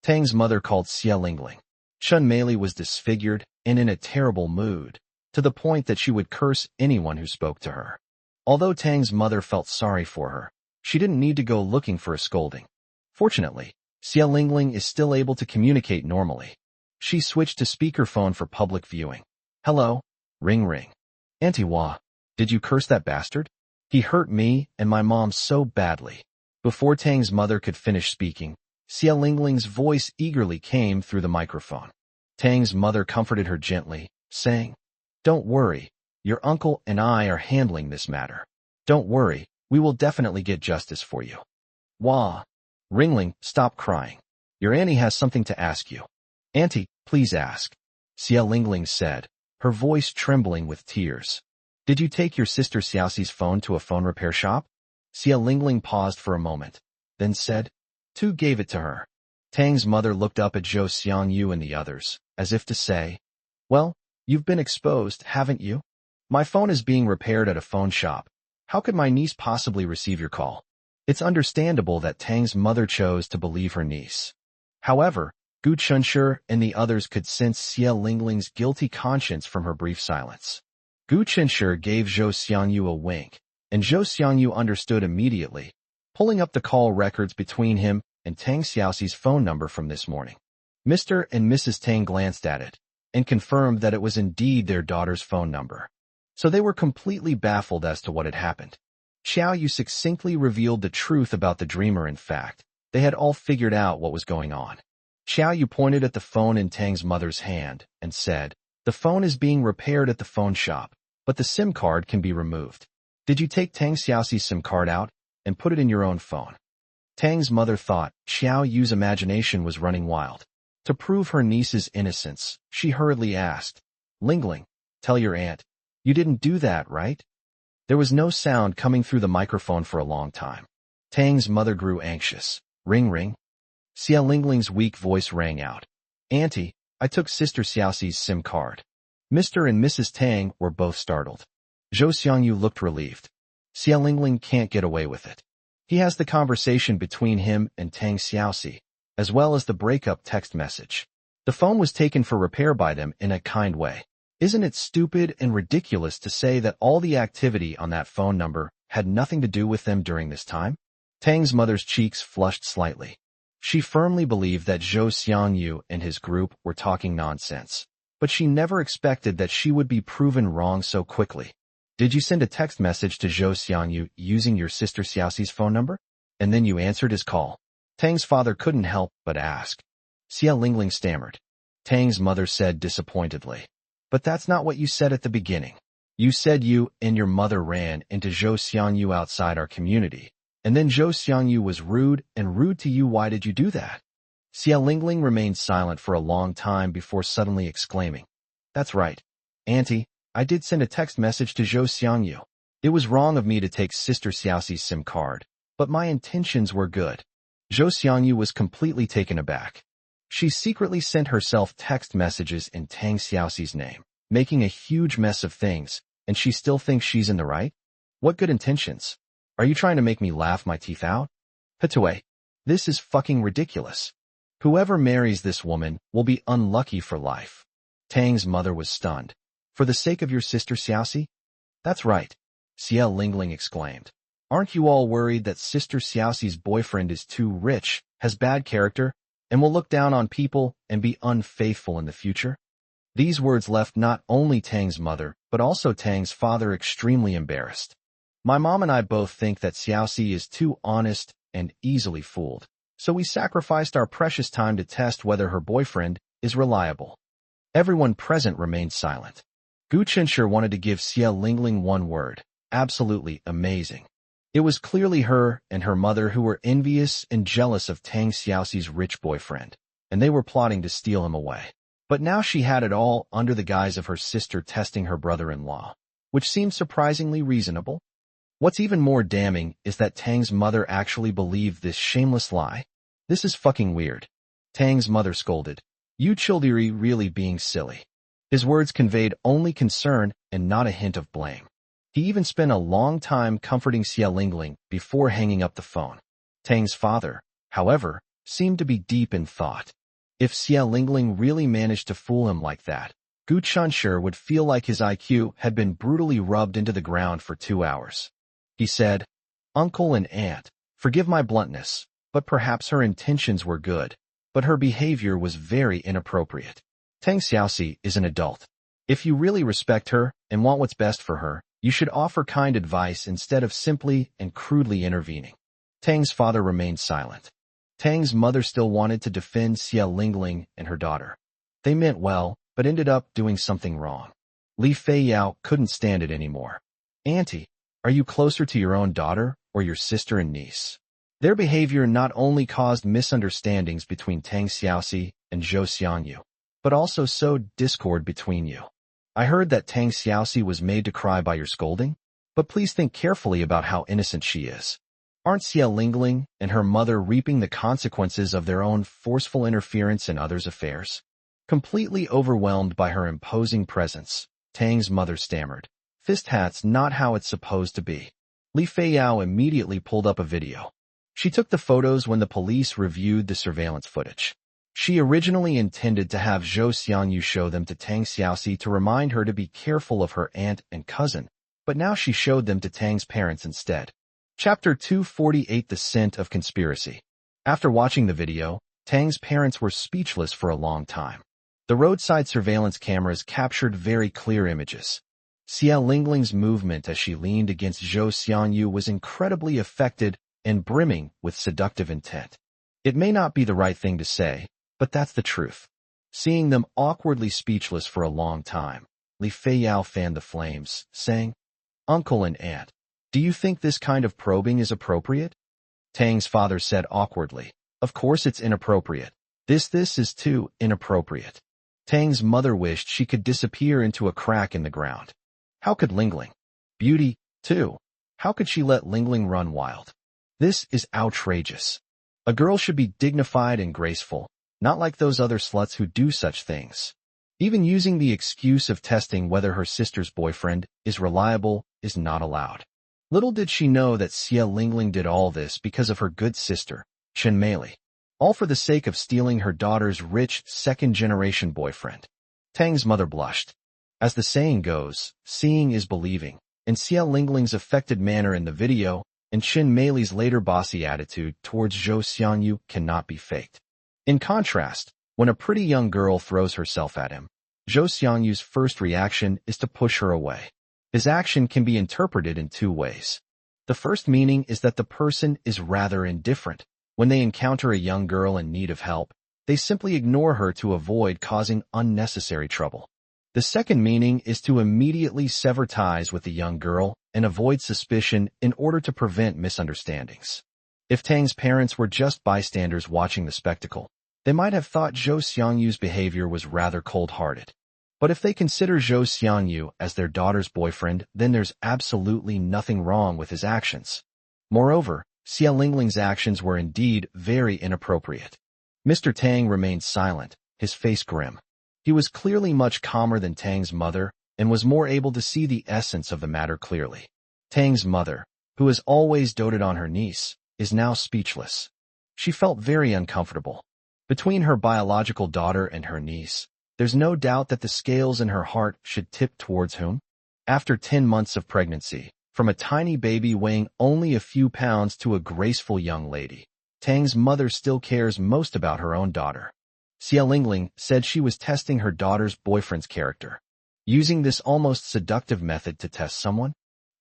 Tang's mother called Xie Lingling. Chun Meili was disfigured and in a terrible mood, to the point that she would curse anyone who spoke to her. Although Tang's mother felt sorry for her, she didn't need to go looking for a scolding. Fortunately, Xie Lingling is still able to communicate normally. She switched to speakerphone for public viewing. "Hello? Ring ring. Auntie Hua, did you curse that bastard? He hurt me and my mom so badly." Before Tang's mother could finish speaking, Xie Lingling's voice eagerly came through the microphone. Tang's mother comforted her gently, saying, "Don't worry, your uncle and I are handling this matter. Don't worry, we will definitely get justice for you." "Wah. Ringling, stop crying. Your auntie has something to ask you." "Auntie, please ask," Xie Lingling said, her voice trembling with tears. "Did you take your sister Xiaoxi's phone to a phone repair shop?" Xie Lingling paused for a moment, then said, "Tu gave it to her." Tang's mother looked up at Zhou Xiangyu and the others, as if to say, "Well, you've been exposed, haven't you? My phone is being repaired at a phone shop. How could my niece possibly receive your call?" It's understandable that Tang's mother chose to believe her niece. However, Gu Chunshi and the others could sense Xie Lingling's guilty conscience from her brief silence. Gu Chunshi gave Zhou Xiangyu a wink, and Zhou Xiangyu understood immediately, pulling up the call records between him and Tang Xiaoxi's phone number from this morning. Mr. and Mrs. Tang glanced at it, and confirmed that it was indeed their daughter's phone number. So they were completely baffled as to what had happened. Xiaoyu succinctly revealed the truth about the dreamer. In fact, they had all figured out what was going on. Xiaoyu pointed at the phone in Tang's mother's hand and said, "The phone is being repaired at the phone shop, but the SIM card can be removed. Did you take Tang Xiaoxi's SIM card out and put it in your own phone?" Tang's mother thought Xiaoyu's imagination was running wild. To prove her niece's innocence, she hurriedly asked, "Lingling, tell your aunt, you didn't do that, right?" There was no sound coming through the microphone for a long time. Tang's mother grew anxious. "Ring ring." Xie Lingling's weak voice rang out. "Auntie, I took Sister Xiaoxi's SIM card." Mr. and Mrs. Tang were both startled. Zhou Xiangyu looked relieved. Xie Lingling can't get away with it. He has the conversation between him and Tang Xiaoxi, as well as the breakup text message. The phone was taken for repair by them in a kind way. Isn't it stupid and ridiculous to say that all the activity on that phone number had nothing to do with them during this time? Tang's mother's cheeks flushed slightly. She firmly believed that Zhou Xiangyu and his group were talking nonsense, but she never expected that she would be proven wrong so quickly. Did you send a text message to Zhou Xiangyu using your sister Xiaoxi's phone number? And then you answered his call? Tang's father couldn't help but ask. Xia Lingling stammered. Tang's mother said disappointedly. But that's not what you said at the beginning. You said you and your mother ran into Zhou Xiangyu outside our community, and then Zhou Xiangyu was rude to you. Why did you do that? Xia Lingling remained silent for a long time before suddenly exclaiming. That's right, Auntie, I did send a text message to Zhou Xiangyu. It was wrong of me to take Sister Xiaoxi's SIM card, but my intentions were good. Zhou Xiangyu was completely taken aback. She secretly sent herself text messages in Tang Xiaoxi's name, making a huge mess of things, and she still thinks she's in the right? What good intentions? Are you trying to make me laugh my teeth out? Petue, this is fucking ridiculous. Whoever marries this woman will be unlucky for life. Tang's mother was stunned. For the sake of your sister Xiaoxi? That's right, Xia Lingling exclaimed. Aren't you all worried that Sister Xiaoxi's boyfriend is too rich, has bad character, and will look down on people and be unfaithful in the future? These words left not only Tang's mother, but also Tang's father extremely embarrassed. My mom and I both think that Xiaoxi is too honest and easily fooled, so we sacrificed our precious time to test whether her boyfriend is reliable. Everyone present remained silent. Gu Qinsher wanted to give Xia Lingling one word: absolutely amazing. It was clearly her and her mother who were envious and jealous of Tang Xiaoxi's rich boyfriend, and they were plotting to steal him away. But now she had it all under the guise of her sister testing her brother-in-law, which seemed surprisingly reasonable. What's even more damning is that Tang's mother actually believed this shameless lie. This is fucking weird. Tang's mother scolded. You children really being silly. His words conveyed only concern and not a hint of blame. He even spent a long time comforting Xia Lingling before hanging up the phone. Tang's father, however, seemed to be deep in thought. If Xia Lingling really managed to fool him like that, Gu Qinsher would feel like his IQ had been brutally rubbed into the ground for 2 hours. He said, Uncle and Aunt, forgive my bluntness, but perhaps her intentions were good, but her behavior was very inappropriate. Tang Xiaoxi is an adult. If you really respect her and want what's best for her, you should offer kind advice instead of simply and crudely intervening. Tang's father remained silent. Tang's mother still wanted to defend Xia Lingling and her daughter. They meant well, but ended up doing something wrong. Li Feiyao couldn't stand it anymore. Auntie, are you closer to your own daughter or your sister and niece? Their behavior not only caused misunderstandings between Tang Xiaoxi and Zhou Xiangyu, but also sowed discord between you. I heard that Tang Xiaoxi was made to cry by your scolding, but please think carefully about how innocent she is. Aren't Xia Lingling and her mother reaping the consequences of their own forceful interference in others' affairs? Completely overwhelmed by her imposing presence, Tang's mother stammered. Fist hat's not how it's supposed to be. Li Feiyao immediately pulled up a video. She took the photos when the police reviewed the surveillance footage. She originally intended to have Zhou Xiangyu show them to Tang Xiaoxi to remind her to be careful of her aunt and cousin, but now she showed them to Tang's parents instead. Chapter 248: The Scent of Conspiracy. After watching the video, Tang's parents were speechless for a long time. The roadside surveillance cameras captured very clear images. Xia Lingling's movement as she leaned against Zhou Xiangyu was incredibly affected and brimming with seductive intent. It may not be the right thing to say, but that's the truth. Seeing them awkwardly speechless for a long time, Li Feiyao fanned the flames, saying, Uncle and Aunt, do you think this kind of probing is appropriate? Tang's father said awkwardly, Of course it's inappropriate. This is too inappropriate. Tang's mother wished she could disappear into a crack in the ground. How could Lingling? Beauty, too. How could she let Lingling run wild? This is outrageous. A girl should be dignified and graceful, not like those other sluts who do such things. Even using the excuse of testing whether her sister's boyfriend is reliable is not allowed. Little did she know that Xia Lingling did all this because of her good sister, Chen Meili. all for the sake of stealing her daughter's rich second-generation boyfriend. Tang's mother blushed. As the saying goes, seeing is believing, and Xia Lingling's affected manner in the video and Qin Meili's later bossy attitude towards Zhou Xiangyu cannot be faked. In contrast, when a pretty young girl throws herself at him, Zhou Xiangyu's first reaction is to push her away. His action can be interpreted in two ways. The first meaning is that the person is rather indifferent. When they encounter a young girl in need of help, they simply ignore her to avoid causing unnecessary trouble. The second meaning is to immediately sever ties with the young girl and avoid suspicion in order to prevent misunderstandings. If Tang's parents were just bystanders watching the spectacle, they might have thought Zhou Xiangyu's behavior was rather cold-hearted. But if they consider Zhou Xiangyu as their daughter's boyfriend, then there's absolutely nothing wrong with his actions. Moreover, Xia Lingling's actions were indeed very inappropriate. Mr. Tang remained silent, his face grim. He was clearly much calmer than Tang's mother and was more able to see the essence of the matter clearly. Tang's mother, who has always doted on her niece, is now speechless. She felt very uncomfortable. Between her biological daughter and her niece, there's no doubt that the scales in her heart should tip towards whom? After 10 months of pregnancy, from a tiny baby weighing only a few pounds to a graceful young lady, Tang's mother still cares most about her own daughter. Xia Lingling said she was testing her daughter's boyfriend's character, using this almost seductive method to test someone.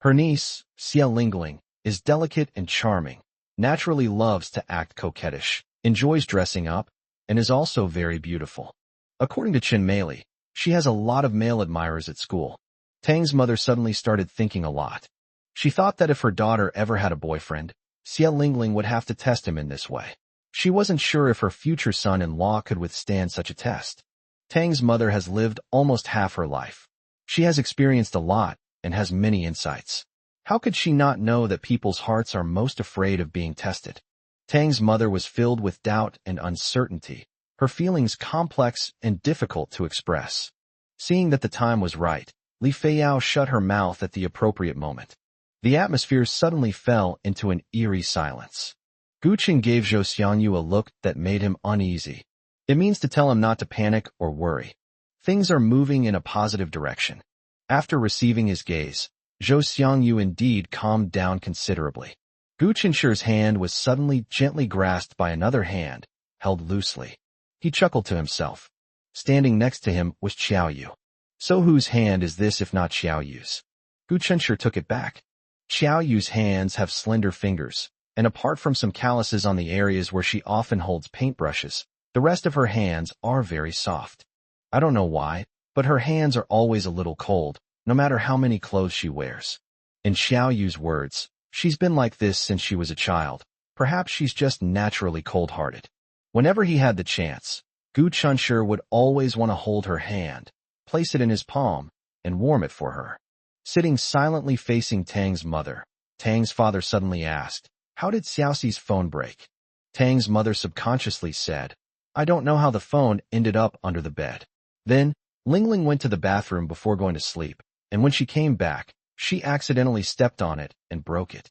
Her niece, Xia Lingling, is delicate and charming, naturally loves to act coquettish, enjoys dressing up, and is also very beautiful. According to Qin Meili, she has a lot of male admirers at school. Tang's mother suddenly started thinking a lot. She thought that if her daughter ever had a boyfriend, Xia Lingling would have to test him in this way. She wasn't sure if her future son-in-law could withstand such a test. Tang's mother has lived almost half her life. She has experienced a lot and has many insights. How could she not know that people's hearts are most afraid of being tested? Tang's mother was filled with doubt and uncertainty, her feelings complex and difficult to express. Seeing that the time was right, Li Feiyao shut her mouth at the appropriate moment. The atmosphere suddenly fell into an eerie silence. Gu Qin gave Zhou Xiangyu a look that made him uneasy. It means to tell him not to panic or worry. Things are moving in a positive direction. After receiving his gaze, Zhou Xiangyu indeed calmed down considerably. Gu Qinshi's hand was suddenly gently grasped by another hand, held loosely. He chuckled to himself. Standing next to him was Xiao Yu. So whose hand is this if not Xiao Yu's? Gu Qinsher took it back. Xiao Yu's hands have slender fingers, and apart from some calluses on the areas where she often holds paintbrushes, the rest of her hands are very soft. I don't know why, but her hands are always a little cold, no matter how many clothes she wears. In Xiao Yu's words, she's been like this since she was a child. Perhaps she's just naturally cold-hearted. Whenever he had the chance, Gu Qinsher would always want to hold her hand, place it in his palm, and warm it for her. Sitting silently facing Tang's mother, Tang's father suddenly asked, "How did Xiaoxi's phone break?" Tang's mother subconsciously said, "I don't know how the phone ended up under the bed." Then, Lingling went to the bathroom before going to sleep, and when she came back, she accidentally stepped on it and broke it.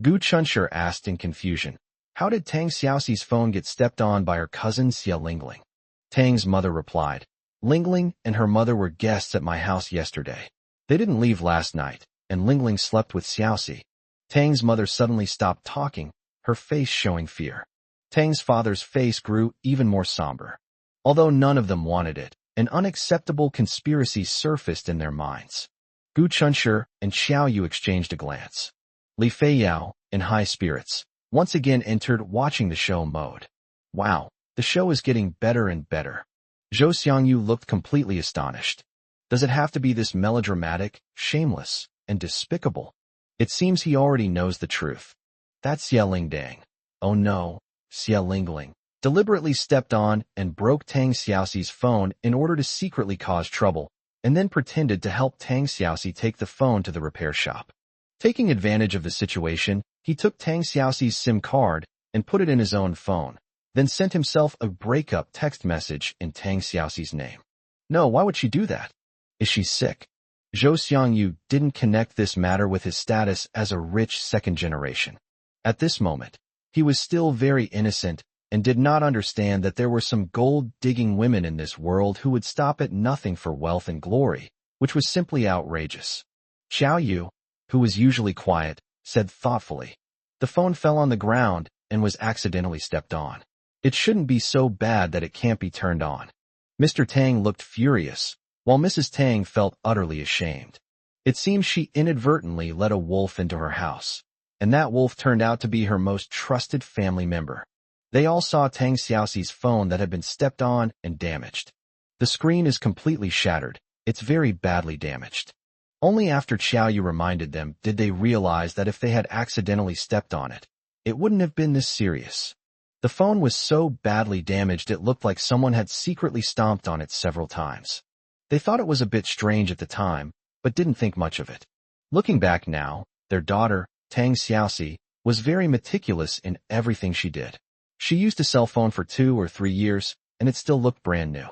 Gu Qinsher asked in confusion, "How did Tang Xiaoxi's phone get stepped on by her cousin Xia Lingling?" Tang's mother replied, "Lingling and her mother were guests at my house yesterday. They didn't leave last night, and Lingling slept with Xiaoxi." Tang's mother suddenly stopped talking, her face showing fear. Tang's father's face grew even more somber. Although none of them wanted it, an unacceptable conspiracy surfaced in their minds. Gu Qinsher and Xiao Yu exchanged a glance. Li Feiyao, in high spirits, once again entered watching the show mode. Wow, the show is getting better and better. Zhou Xiangyu looked completely astonished. Does it have to be this melodramatic, shameless, and despicable? It seems he already knows the truth. That's Xia Lingdang. Oh no, Xia Lingling deliberately stepped on and broke Tang Xiaoxi's phone in order to secretly cause trouble, and then pretended to help Tang Xiaoxi take the phone to the repair shop. Taking advantage of the situation, he took Tang Xiaoxi's SIM card and put it in his own phone, then sent himself a breakup text message in Tang Xiaoxi's name. No, why would she do that? Is she sick? Zhou Xiangyu didn't connect this matter with his status as a rich second generation. At this moment, he was still very innocent and did not understand that there were some gold-digging women in this world who would stop at nothing for wealth and glory, which was simply outrageous. Xiao Yu, who was usually quiet, said thoughtfully, "The phone fell on the ground and was accidentally stepped on. It shouldn't be so bad that it can't be turned on." Mr. Tang looked furious, while Mrs. Tang felt utterly ashamed. It seems she inadvertently let a wolf into her house, and that wolf turned out to be her most trusted family member. They all saw Tang Xiaoxi's phone that had been stepped on and damaged. The screen is completely shattered. It's very badly damaged. Only after Xiao Yu reminded them did they realize that if they had accidentally stepped on it, it wouldn't have been this serious. The phone was so badly damaged it looked like someone had secretly stomped on it several times. They thought it was a bit strange at the time, but didn't think much of it. Looking back now, their daughter, Tang Xiaoxi, was very meticulous in everything she did. She used a cell phone for 2 or 3 years, and it still looked brand new.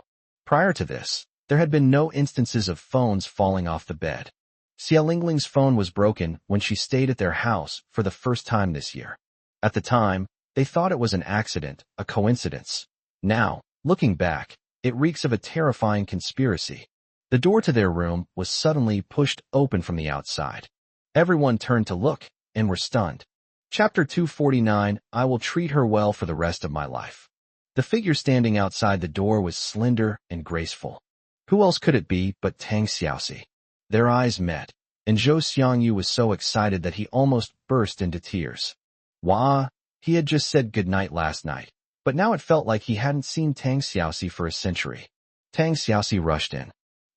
Prior to this, there had been no instances of phones falling off the bed. Xia Lingling's phone was broken when she stayed at their house for the first time this year. At the time, they thought it was an accident, a coincidence. Now, looking back, it reeks of a terrifying conspiracy. The door to their room was suddenly pushed open from the outside. Everyone turned to look, and were stunned. Chapter 249, I will treat her well for the rest of my life. The figure standing outside the door was slender and graceful. Who else could it be but Tang Xiaoxi? Their eyes met, and Zhou Xiangyu was so excited that he almost burst into tears. Wah! He had just said goodnight last night, but now it felt like he hadn't seen Tang Xiaoxi for a century. Tang Xiaoxi rushed in.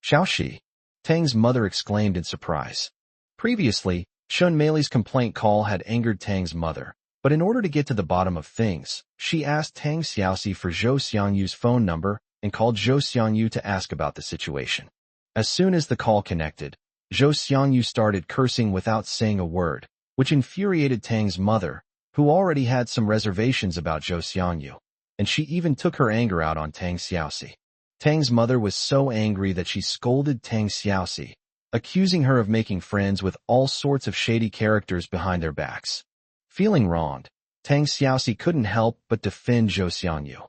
Xiaoxi! Tang's mother exclaimed in surprise. Previously, Shun Mei's complaint call had angered Tang's mother, but in order to get to the bottom of things, she asked Tang Xiaoxi for Zhou Xiangyu's phone number and called Zhou Xiangyu to ask about the situation. As soon as the call connected, Zhou Xiangyu started cursing without saying a word, which infuriated Tang's mother, who already had some reservations about Zhou Xiangyu, and she even took her anger out on Tang Xiaoxi. Tang's mother was so angry that she scolded Tang Xiaoxi, accusing her of making friends with all sorts of shady characters behind their backs. Feeling wronged, Tang Xiaoxi couldn't help but defend Zhou Xiangyu.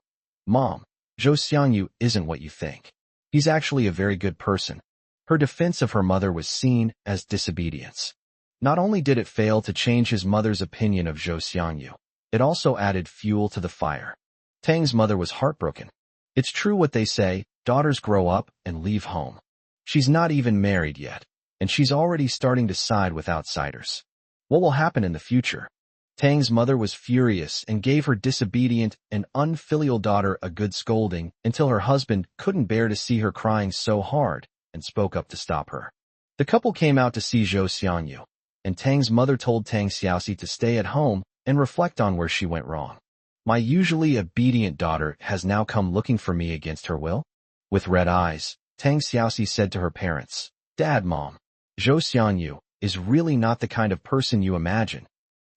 Mom, Zhou Xiangyu isn't what you think. He's actually a very good person. Her defense of her mother was seen as disobedience. Not only did it fail to change his mother's opinion of Zhou Xiangyu, it also added fuel to the fire. Tang's mother was heartbroken. It's true what they say, daughters grow up and leave home. She's not even married yet, and she's already starting to side with outsiders. What will happen in the future? Tang's mother was furious and gave her disobedient and unfilial daughter a good scolding until her husband couldn't bear to see her crying so hard and spoke up to stop her. The couple came out to see Zhou Xiangyu, and Tang's mother told Tang Xiaoxi to stay at home and reflect on where she went wrong. My usually obedient daughter has now come looking for me against her will? With red eyes, Tang Xiaoxi said to her parents, Dad, Mom, Zhou Xiangyu is really not the kind of person you imagine.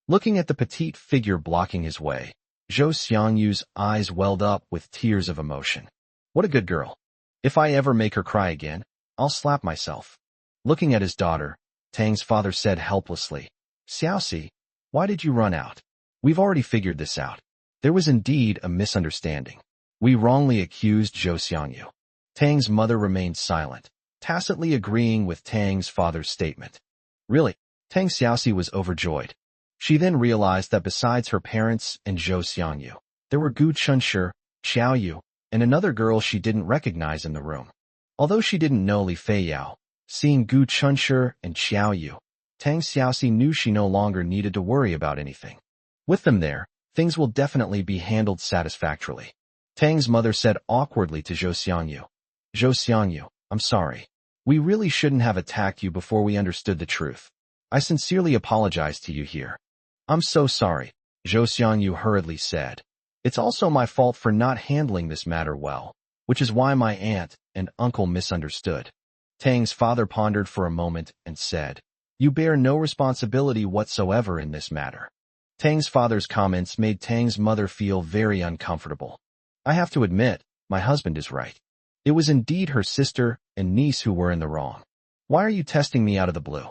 Looking at the petite figure blocking his way, Zhou Xiangyu's eyes welled up with tears of emotion. What a good girl. If I ever make her cry again, I'll slap myself. Looking at his daughter, Tang's father said helplessly, Xiaoxi, why did you run out? We've already figured this out. There was indeed a misunderstanding. We wrongly accused Zhou Xiangyu. Tang's mother remained silent, tacitly agreeing with Tang's father's statement. Really, Tang Xiaoxi was overjoyed. She then realized that besides her parents and Zhou Xiangyu, there were Gu Chunshi, Xiao Yu, and another girl she didn't recognize in the room. Although she didn't know Li Feiyao, seeing Gu Chunshi and Xiao Yu, Tang Xiaoxi knew she no longer needed to worry about anything. With them there, things will definitely be handled satisfactorily. Tang's mother said awkwardly to Zhou Xiangyu, Zhou Xiangyu, I'm sorry. We really shouldn't have attacked you before we understood the truth. I sincerely apologize to you here. I'm so sorry, Zhou Xiangyu hurriedly said. It's also my fault for not handling this matter well, which is why my aunt and uncle misunderstood. Tang's father pondered for a moment and said, You bear no responsibility whatsoever in this matter. Tang's father's comments made Tang's mother feel very uncomfortable. I have to admit, my husband is right. It was indeed her sister and niece who were in the wrong. Why are you testing me out of the blue?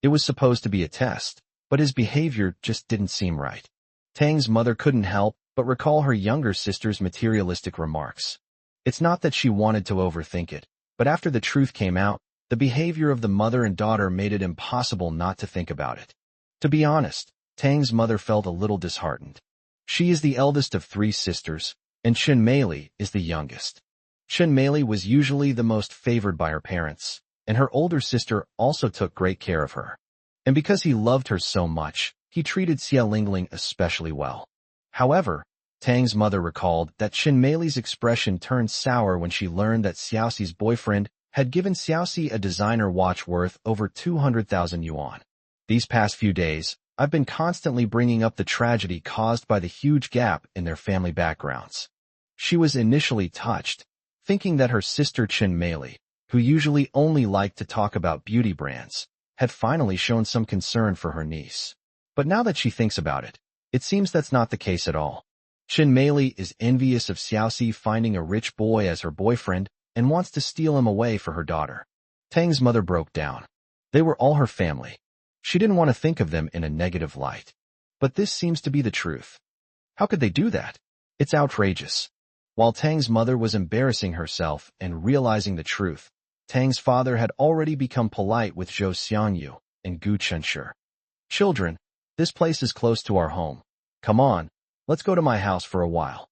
It was supposed to be a test, but his behavior just didn't seem right. Tang's mother couldn't help but recall her younger sister's materialistic remarks. It's not that she wanted to overthink it, but after the truth came out, the behavior of the mother and daughter made it impossible not to think about it. To be honest, Tang's mother felt a little disheartened. She is the eldest of 3 sisters, and Chen Meili is the youngest. Chen Meili was usually the most favored by her parents, and her older sister also took great care of her. And because he loved her so much, he treated Xia Lingling especially well. However, Tang's mother recalled that Chen Meili's expression turned sour when she learned that Xiaoxi's boyfriend had given Xiaoxi a designer watch worth over 200,000 yuan. These past few days, I've been constantly bringing up the tragedy caused by the huge gap in their family backgrounds. She was initially touched, thinking that her sister Chen Meili, who usually only liked to talk about beauty brands, had finally shown some concern for her niece. But now that she thinks about it, it seems that's not the case at all. Chen Meili is envious of Xiaoxi finding a rich boy as her boyfriend and wants to steal him away for her daughter. Tang's mother broke down. They were all her family. She didn't want to think of them in a negative light. But this seems to be the truth. How could they do that? It's outrageous. While Tang's mother was embarrassing herself and realizing the truth, Tang's father had already become polite with Zhou Xiangyu and Gu Chenshi. Children, this place is close to our home. Come on, let's go to my house for a while.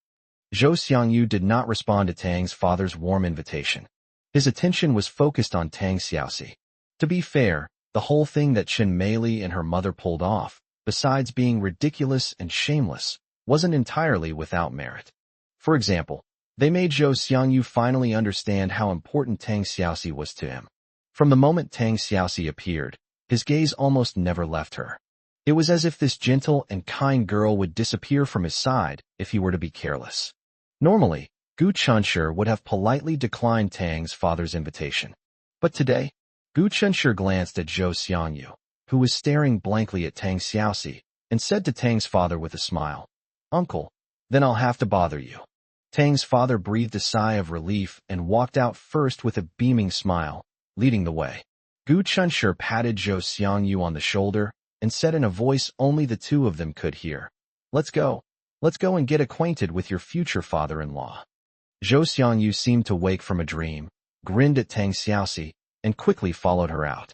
Zhou Xiangyu did not respond to Tang's father's warm invitation. His attention was focused on Tang Xiaoxi. To be fair, the whole thing that Chen Meili and her mother pulled off, besides being ridiculous and shameless, wasn't entirely without merit. For example, they made Zhou Xiangyu finally understand how important Tang Xiaoxi was to him. From the moment Tang Xiaoxi appeared, his gaze almost never left her. It was as if this gentle and kind girl would disappear from his side if he were to be careless. Normally, Gu Chenshi would have politely declined Tang's father's invitation. But today, Gu Chenshi glanced at Zhou Xiangyu, who was staring blankly at Tang Xiaoxi, and said to Tang's father with a smile, "Uncle, then I'll have to bother you." Tang's father breathed a sigh of relief and walked out first with a beaming smile, leading the way. Gu Chenshi patted Zhou Xiangyu on the shoulder and said in a voice only the two of them could hear, Let's go and get acquainted with your future father-in-law." Zhou Xiangyu seemed to wake from a dream, grinned at Tang Xiaoxi, and quickly followed her out.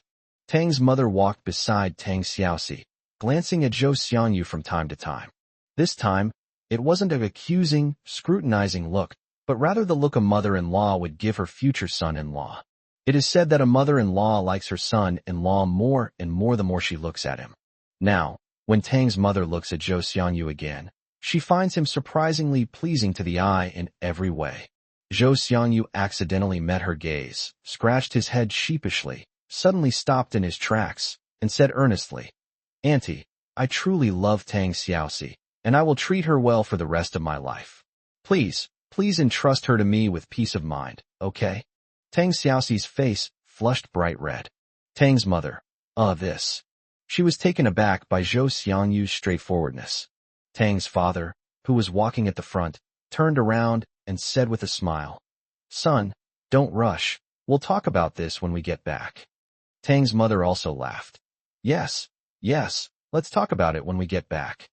Tang's mother walked beside Tang Xiaoxi, glancing at Zhou Xiangyu from time to time. This time, it wasn't an accusing, scrutinizing look, but rather the look a mother-in-law would give her future son-in-law. It is said that a mother-in-law likes her son-in-law more and more the more she looks at him. Now, when Tang's mother looks at Zhou Xiangyu again, she finds him surprisingly pleasing to the eye in every way. Zhou Xiangyu accidentally met her gaze, scratched his head sheepishly, suddenly stopped in his tracks, and said earnestly, "Auntie, I truly love Tang Xiaoxi, and I will treat her well for the rest of my life. Please entrust her to me with peace of mind, okay?" Tang Xiaoxi's face flushed bright red. Tang's mother, this. She was taken aback by Zhou Xiangyu's straightforwardness. Tang's father, who was walking at the front, turned around and said with a smile, "Son, don't rush. We'll talk about this when we get back." Tang's mother also laughed. Yes, let's talk about it when we get back."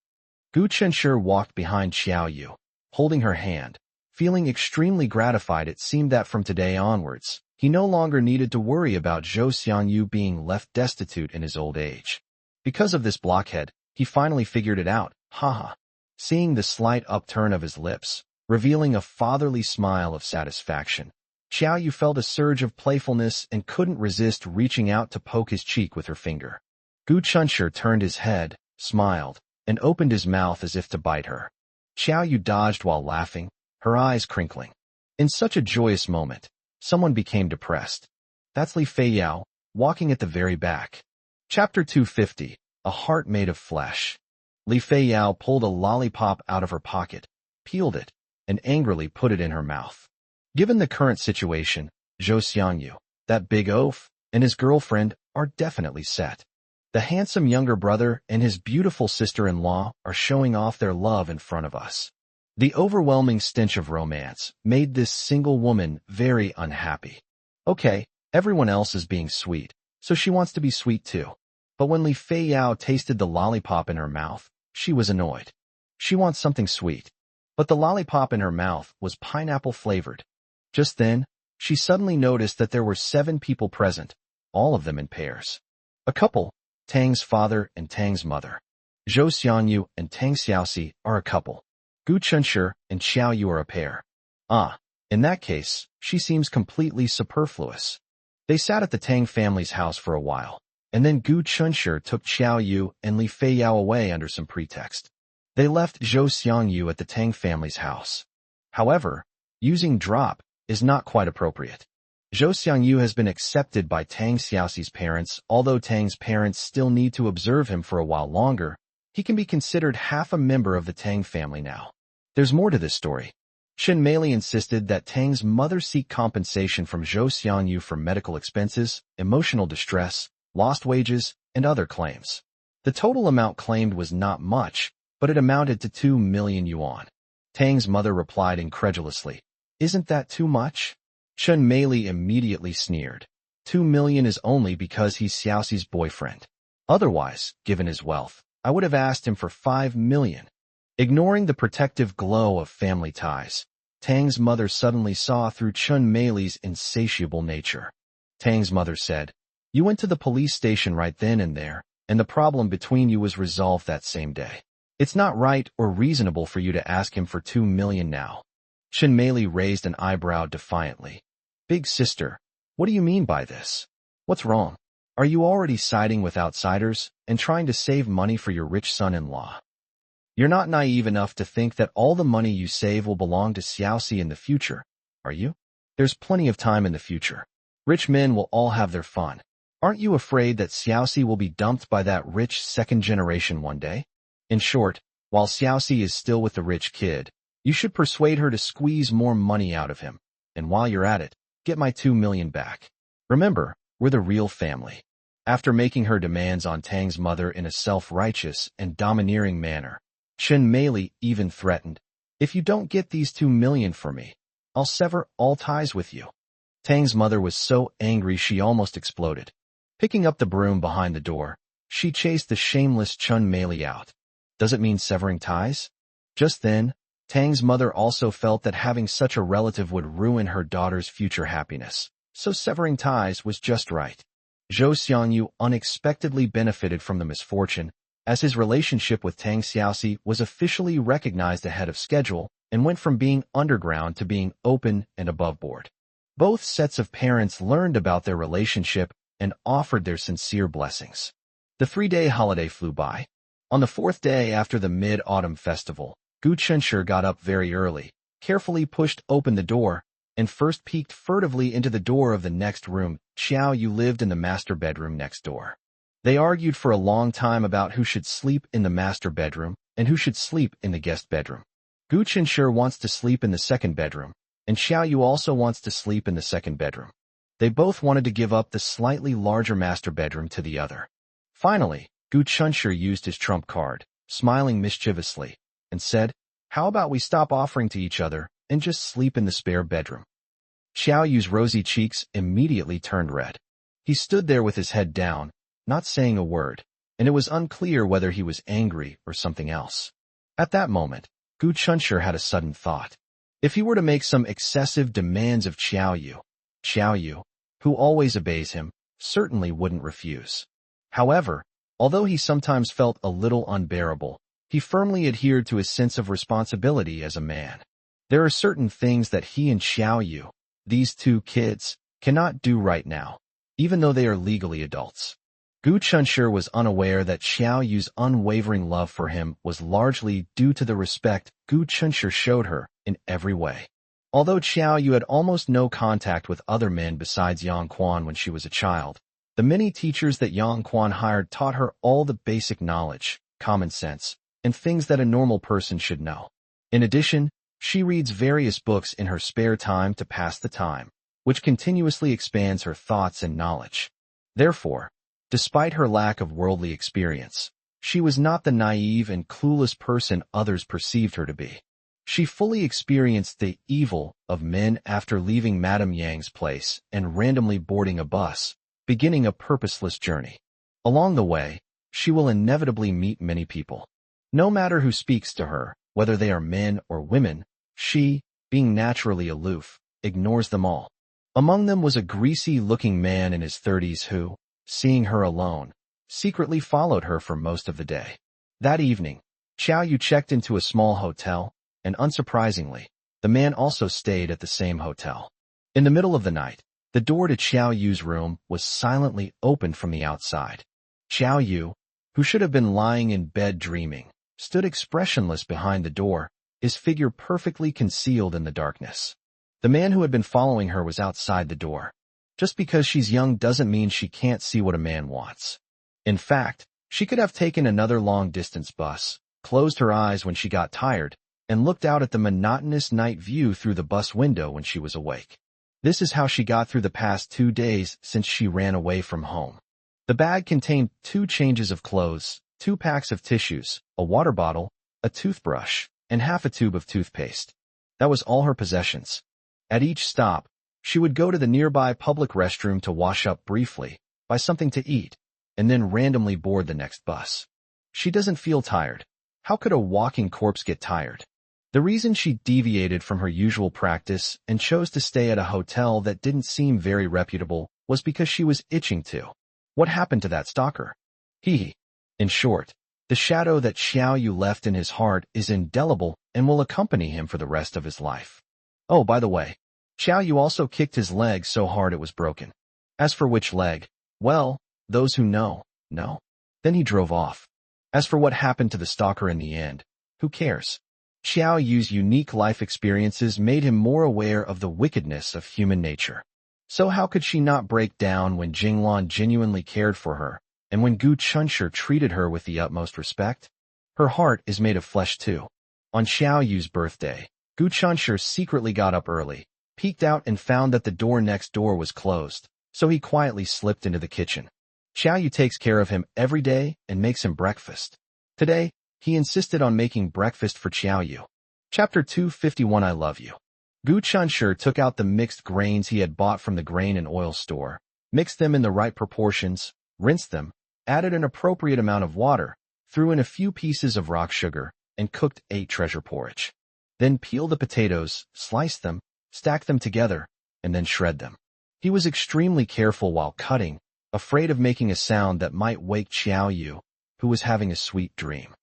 Gu Chenshi walked behind Xiao Yu, holding her hand, feeling extremely gratified. It seemed that from today onwards, he no longer needed to worry about Zhou Xiangyu being left destitute in his old age. Because of this blockhead, he finally figured it out, haha. Seeing the slight upturn of his lips, revealing a fatherly smile of satisfaction, Xiao Yu felt a surge of playfulness and couldn't resist reaching out to poke his cheek with her finger. Gu Chenshi turned his head, smiled, and opened his mouth as if to bite her. Xiao Yu dodged while laughing, her eyes crinkling. In such a joyous moment, someone became depressed. That's Li Feiyao, walking at the very back. Chapter 250, A Heart Made of Flesh. Li Feiyao pulled a lollipop out of her pocket, peeled it, and angrily put it in her mouth. Given the current situation, Zhou Xiangyu, that big oaf, and his girlfriend are definitely set. The handsome younger brother and his beautiful sister-in-law are showing off their love in front of us. The overwhelming stench of romance made this single woman very unhappy. Okay, everyone else is being sweet, so she wants to be sweet too. But when Li Feiyao tasted the lollipop in her mouth, she was annoyed. She wants something sweet, but the lollipop in her mouth was pineapple-flavored. Just then, she suddenly noticed that there were 7 people present, all of them in pairs. A couple, Tang's father and Tang's mother. Zhou Xiangyu and Tang Xiaoxi are a couple. Gu Chunshi and Xiao Yu are a pair. In that case, she seems completely superfluous. They sat at the Tang family's house for a while, and then Gu Chunshi took Xiao Yu and Li Feiyao away under some pretext. They left Zhou Xiangyu at the Tang family's house. However, using drop is not quite appropriate. Zhou Xiangyu has been accepted by Tang Xiaoxi's parents, although Tang's parents still need to observe him for a while longer. He can be considered half a member of the Tang family now. There's more to this story. Chen Meili insisted that Tang's mother seek compensation from Zhou Xiangyu for medical expenses, emotional distress, lost wages, and other claims. The total amount claimed was not much, but it amounted to 2 million yuan. Tang's mother replied incredulously, "Isn't that too much?" Chen Meili immediately sneered. 2 million is only because he's Xiaoxi's boyfriend. Otherwise, given his wealth, I would have asked him for 5 million. Ignoring the protective glow of family ties, Tang's mother suddenly saw through Chen Meili's insatiable nature. Tang's mother said, "You went to the police station right then and there, and the problem between you was resolved that same day. It's not right or reasonable for you to ask him for 2 million now." Chen Meili raised an eyebrow defiantly. "Big sister, what do you mean by this? What's wrong? Are you already siding with outsiders and trying to save money for your rich son-in-law? You're not naive enough to think that all the money you save will belong to Xiaoxi in the future, are you? There's plenty of time in the future. Rich men will all have their fun. Aren't you afraid that Xiaoxi will be dumped by that rich second generation one day? In short, while Xiaoxi is still with the rich kid, you should persuade her to squeeze more money out of him. And while you're at it, get my 2 million back. Remember, we're the real family." After making her demands on Tang's mother in a self-righteous and domineering manner, Chen Meili even threatened, "If you don't get these 2 million for me, I'll sever all ties with you." Tang's mother was so angry she almost exploded. Picking up the broom behind the door, she chased the shameless Chen Meili out. Does it mean severing ties? Just then, Tang's mother also felt that having such a relative would ruin her daughter's future happiness, so severing ties was just right. Zhou Xiangyu unexpectedly benefited from the misfortune, as his relationship with Tang Xiaoxi was officially recognized ahead of schedule and went from being underground to being open and above board. Both sets of parents learned about their relationship and offered their sincere blessings. The 3-day holiday flew by. On the 4th day after the Mid-Autumn Festival, Gu Chunshi got up very early, carefully pushed open the door, and first peeked furtively into the door of the next room. Xiao Yu lived in the master bedroom next door. They argued for a long time about who should sleep in the master bedroom and who should sleep in the guest bedroom. Gu Chunshi wants to sleep in the second bedroom, and Xiao Yu also wants to sleep in the second bedroom. They both wanted to give up the slightly larger master bedroom to the other. Finally, Gu Chunshi used his trump card, smiling mischievously, and said, "How about we stop offering to each other and just sleep in the spare bedroom?" Xiao Yu's rosy cheeks immediately turned red. He stood there with his head down, not saying a word, and it was unclear whether he was angry or something else. At that moment, Gu Chunshi had a sudden thought. If he were to make some excessive demands of Xiao Yu, who always obeys him, certainly wouldn't refuse. However, although he sometimes felt a little unbearable, he firmly adhered to his sense of responsibility as a man. There are certain things that he and Xiao Yu, these two kids, cannot do right now, even though they are legally adults. Gu Chunshi was unaware that Xiao Yu's unwavering love for him was largely due to the respect Gu Chunshi showed her in every way. Although Xiao Yu had almost no contact with other men besides Yang Quan when she was a child, the many teachers that Yang Quan hired taught her all the basic knowledge, common sense, and things that a normal person should know. In addition, she reads various books in her spare time to pass the time, which continuously expands her thoughts and knowledge. Therefore, despite her lack of worldly experience, she was not the naive and clueless person others perceived her to be. She fully experienced the evil of men after leaving Madame Yang's place and randomly boarding a bus, beginning a purposeless journey. Along the way, she will inevitably meet many people. No matter who speaks to her, Whether they are men or women, she, being naturally aloof, ignores them all. Among them was a greasy-looking man in his 30s who, seeing her alone, secretly followed her for most of the day. That evening, Xiao Yu checked into a small hotel, and unsurprisingly, the man also stayed at the same hotel. In the middle of the night, the door to Xiao Yu's room was silently opened from the outside. Xiao Yu, who should have been lying in bed dreaming, stood expressionless behind the door, his figure perfectly concealed in the darkness. The man who had been following her was outside the door. Just because she's young doesn't mean she can't see what a man wants. In fact, she could have taken another long-distance bus, closed her eyes when she got tired, and looked out at the monotonous night view through the bus window when she was awake. This is how she got through the past 2 days since she ran away from home. The bag contained 2 changes of clothes, 2 packs of tissues, a water bottle, a toothbrush, and half a tube of toothpaste. That was all her possessions. At each stop, she would go to the nearby public restroom to wash up briefly, buy something to eat, and then randomly board the next bus. She doesn't feel tired. How could a walking corpse get tired? The reason she deviated from her usual practice and chose to stay at a hotel that didn't seem very reputable was because she was itching to. What happened to that stalker? He. In short, the shadow that Xiao Yu left in his heart is indelible and will accompany him for the rest of his life. Oh, by the way, Xiao Yu also kicked his leg so hard it was broken. As for which leg, well, those who know. Then he drove off. As for what happened to the stalker in the end, who cares? Xiao Yu's unique life experiences made him more aware of the wickedness of human nature. So how could she not break down when Jinglan genuinely cared for her, and when Gu Chunshi treated her with the utmost respect? Her heart is made of flesh too. On Xiao Yu's birthday, Gu Chunshi secretly got up early, peeked out and found that the door next door was closed, so he quietly slipped into the kitchen. Xiao Yu takes care of him every day and makes him breakfast. Today, he insisted on making breakfast for Xiao Yu. Chapter 251 I Love You. Gu Chunshi took out the mixed grains he had bought from the grain and oil store, mixed them in the right proportions, rinsed them, added an appropriate amount of water, threw in a few pieces of rock sugar, and cooked 8 treasure porridge. Then peel the potatoes, slice them, stack them together, and then shred them. He was extremely careful while cutting, afraid of making a sound that might wake Xiao Yu, who was having a sweet dream.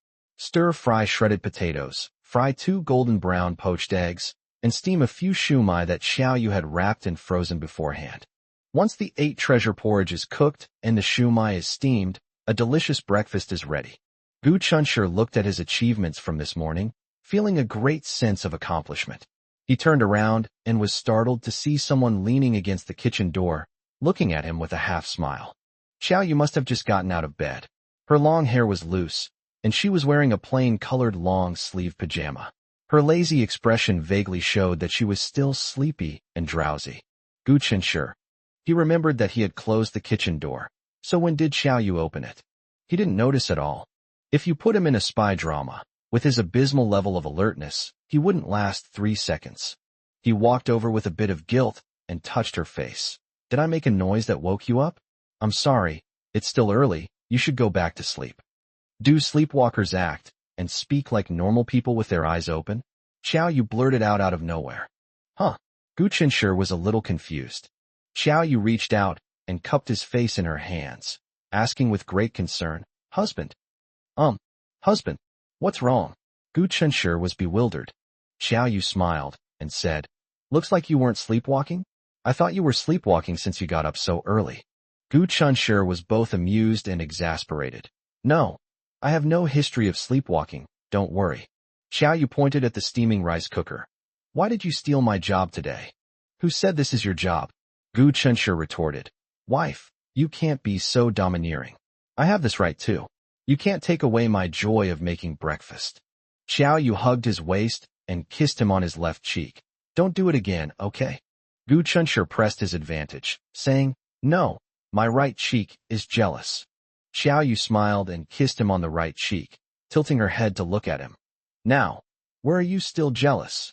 Stir-fry shredded potatoes, fry 2 golden brown poached eggs, and steam a few shumai that Xiao Yu had wrapped and frozen beforehand. Once the 8 treasure porridge is cooked and the shumai is steamed, a delicious breakfast is ready. Gu Chunshi looked at his achievements from this morning, feeling a great sense of accomplishment. He turned around and was startled to see someone leaning against the kitchen door, looking at him with a half-smile. Xiao Yu must have just gotten out of bed. Her long hair was loose, and she was wearing a plain-colored long-sleeve pajama. Her lazy expression vaguely showed that she was still sleepy and drowsy. Gu Chunshi. He remembered that he had closed the kitchen door, so when did Xiao Yu open it? He didn't notice at all. If you put him in a spy drama, with his abysmal level of alertness, he wouldn't last 3 seconds. He walked over with a bit of guilt and touched her face. Did I make a noise that woke you up? I'm sorry, it's still early, you should go back to sleep. Do sleepwalkers act and speak like normal people with their eyes open? Xiao Yu blurted out of nowhere. Huh. Gu Chunshi was a little confused. Xiao Yu reached out and cupped his face in her hands, asking with great concern, Husband? Husband, what's wrong? Gu Chunshi was bewildered. Xiao Yu smiled and said, Looks like you weren't sleepwalking? I thought you were sleepwalking since you got up so early. Gu Chunshi was both amused and exasperated. No, I have no history of sleepwalking, don't worry. Xiao Yu pointed at the steaming rice cooker. Why did you steal my job today? Who said this is your job? Gu Chunshi retorted. Wife, you can't be so domineering. I have this right too. You can't take away my joy of making breakfast. Xiao Yu hugged his waist and kissed him on his left cheek. Don't do it again, okay? Gu Chunshi pressed his advantage, saying, No, my right cheek is jealous. Xiao Yu smiled and kissed him on the right cheek, tilting her head to look at him. Now, where are you still jealous?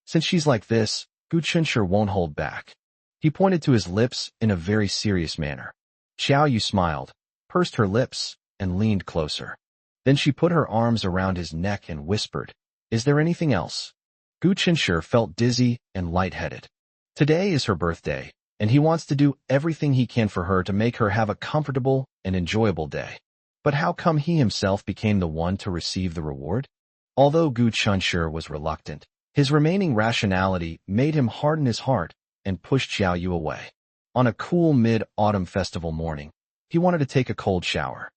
Since she's like this, Gu Chunshi won't hold back. He pointed to his lips in a very serious manner. Xiao Yu smiled, pursed her lips, and leaned closer. Then she put her arms around his neck and whispered, Is there anything else? Gu Chenshi felt dizzy and lightheaded. Today is her birthday, and he wants to do everything he can for her to make her have a comfortable and enjoyable day. But how come he himself became the one to receive the reward? Although Gu Chenshi was reluctant, his remaining rationality made him harden his heart and push Xiao Yu away. On a cool mid-autumn festival morning, he wanted to take a cold shower.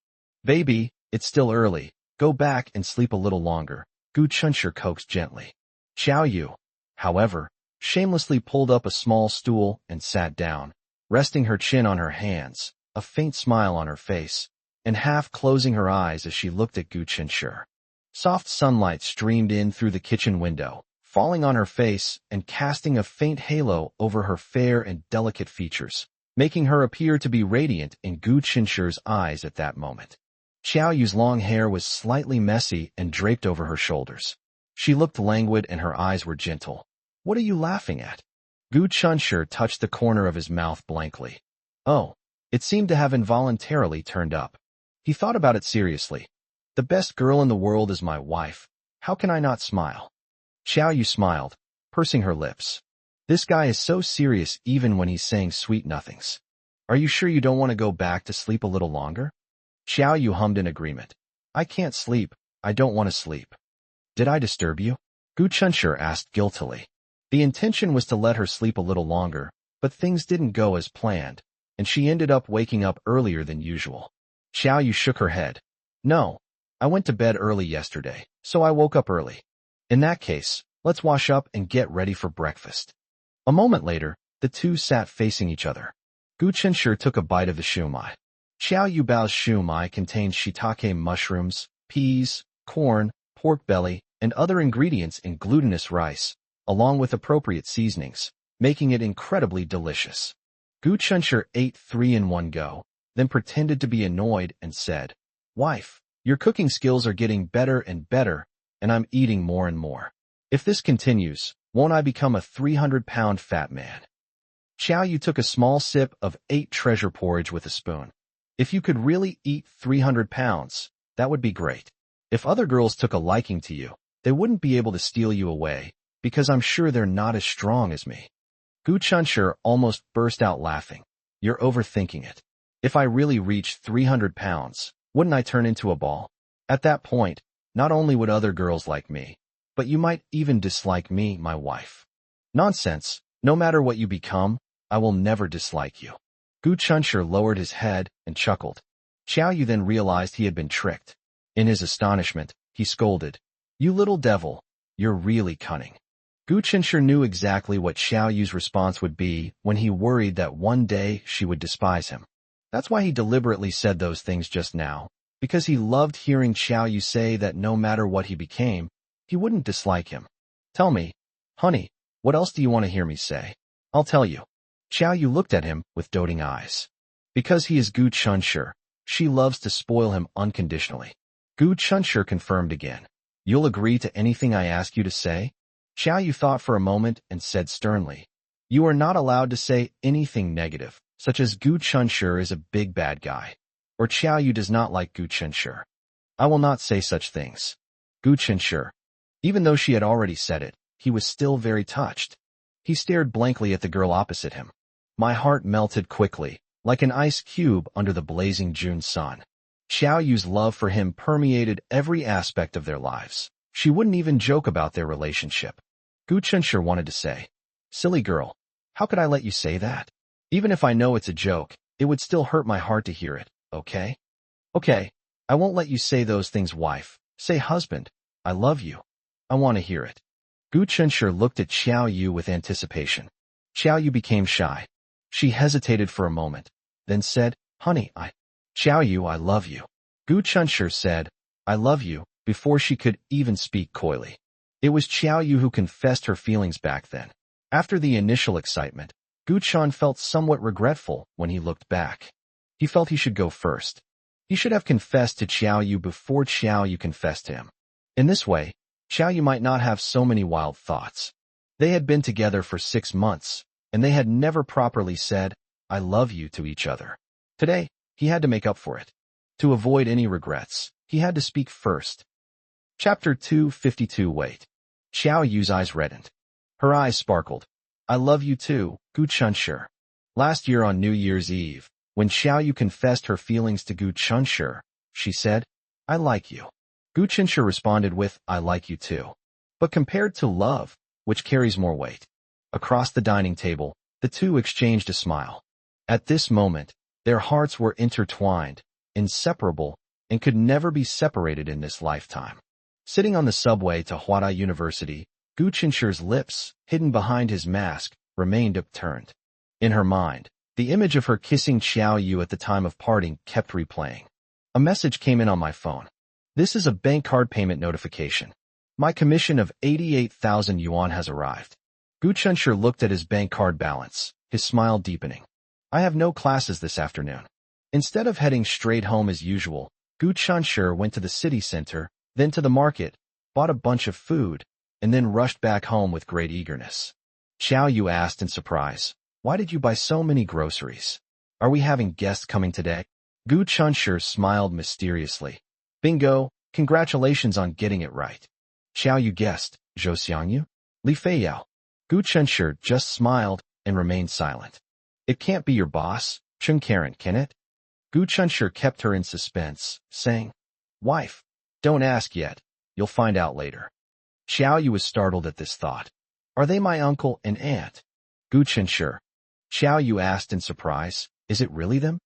Baby, it's still early. Go back and sleep a little longer, Gu Chenshi coaxed gently. Xiao Yu, however, shamelessly pulled up a small stool and sat down, resting her chin on her hands, a faint smile on her face, and half closing her eyes as she looked at Gu Chenshi. Soft sunlight streamed in through the kitchen window, falling on her face and casting a faint halo over her fair and delicate features, making her appear to be radiant in Gu Chenshi's eyes at that moment. Xiao Yu's long hair was slightly messy and draped over her shoulders. She looked languid and her eyes were gentle. What are you laughing at? Gu Chenshi touched the corner of his mouth blankly. Oh, it seemed to have involuntarily turned up. He thought about it seriously. The best girl in the world is my wife. How can I not smile? Xiao Yu smiled, pursing her lips. This guy is so serious even when he's saying sweet nothings. Are you sure you don't want to go back to sleep a little longer? Xiao Yu hummed in agreement. I can't sleep. I don't want to sleep. Did I disturb you? Gu Chenshi asked guiltily. The intention was to let her sleep a little longer, but things didn't go as planned, and she ended up waking up earlier than usual. Xiao Yu shook her head. No, I went to bed early yesterday, so I woke up early. In that case, let's wash up and get ready for breakfast. A moment later, the two sat facing each other. Gu Chenshi took a bite of the shumai. Xiao Yu Bao's shumai contained shiitake mushrooms, peas, corn, pork belly, and other ingredients in glutinous rice, along with appropriate seasonings, making it incredibly delicious. Gu Chenshi ate 3 in one go, then pretended to be annoyed and said, Wife, your cooking skills are getting better and better, and I'm eating more and more. If this continues, won't I become a 300-pound fat man? Xiao Yu took a small sip of 8 treasure porridge with a spoon. If you could really eat 300 pounds, that would be great. If other girls took a liking to you, they wouldn't be able to steal you away, because I'm sure they're not as strong as me. Gu Chenshi almost burst out laughing. You're overthinking it. If I really reached 300 pounds, wouldn't I turn into a ball? At that point, not only would other girls like me, but you might even dislike me, my wife. Nonsense. No matter what you become, I will never dislike you. Gu Chenshi lowered his head and chuckled. Xiao Yu then realized he had been tricked. In his astonishment, he scolded, You little devil, you're really cunning. Gu Chenshi knew exactly what Xiao Yu's response would be when he worried that one day she would despise him. That's why he deliberately said those things just now, because he loved hearing Xiao Yu say that no matter what he became, he wouldn't dislike him. Tell me, honey, what else do you want to hear me say? I'll tell you. Xiao Yu looked at him with doting eyes. Because he is Gu Chenshi, she loves to spoil him unconditionally. Gu Chenshi confirmed again. You'll agree to anything I ask you to say? Xiao Yu thought for a moment and said sternly, You are not allowed to say anything negative, such as Gu Chenshi is a big bad guy, or Xiao Yu does not like Gu Chenshi. I will not say such things. Gu Chenshi. Even though she had already said it, he was still very touched. He stared blankly at the girl opposite him. My heart melted quickly, like an ice cube under the blazing June sun. Xiao Yu's love for him permeated every aspect of their lives. She wouldn't even joke about their relationship. Gu Chenshi wanted to say, Silly girl, how could I let you say that? Even if I know it's a joke, it would still hurt my heart to hear it, okay? Okay, I won't let you say those things, wife. Say husband, I love you. I want to hear it. Gu Chenshi looked at Xiao Yu with anticipation. Xiao Yu became shy. She hesitated for a moment, then said, Honey, Xiao Yu, I love you. Gu Chenshi said, I love you, before she could even speak coyly. It was Xiao Yu who confessed her feelings back then. After the initial excitement, Gu Chan felt somewhat regretful when he looked back. He felt he should go first. He should have confessed to Xiao Yu before Xiao Yu confessed to him. In this way, Xiao Yu might not have so many wild thoughts. They had been together for 6 months, and they had never properly said, I love you to each other. Today, he had to make up for it. To avoid any regrets, he had to speak first. Chapter 252. Wait. Xiao Yu's eyes reddened. Her eyes sparkled. I love you too, Gu Chunshi. Last year on New Year's Eve, when Xiao Yu confessed her feelings to Gu Chunshi, she said, I like you. Gu Chunshi responded with, I like you too. But compared to love, which carries more weight? Across the dining table, the two exchanged a smile. At this moment, their hearts were intertwined, inseparable, and could never be separated in this lifetime. Sitting on the subway to Huada University, Gu Chunshi's lips, hidden behind his mask, remained upturned. In her mind, the image of her kissing Xiao Yu at the time of parting kept replaying. A message came in on my phone. This is a bank card payment notification. My commission of 88,000 yuan has arrived. Gu Chunshi looked at his bank card balance, his smile deepening. I have no classes this afternoon. Instead of heading straight home as usual, Gu Chunshi went to the city center, then to the market, bought a bunch of food, and then rushed back home with great eagerness. Xiao Yu asked in surprise, why did you buy so many groceries? Are we having guests coming today? Gu Chunshi smiled mysteriously. Bingo, congratulations on getting it right. Xiao Yu guessed, Zhou Xiangyu? Li Feiyao. Gu Chunshi just smiled and remained silent. It can't be your boss, Chun Karen, can it? Gu Chunshi kept her in suspense, saying, Wife, don't ask yet. You'll find out later. Xiao Yu was startled at this thought. Are they my uncle and aunt? Gu Chunshi. Xiao Yu asked in surprise, is it really them?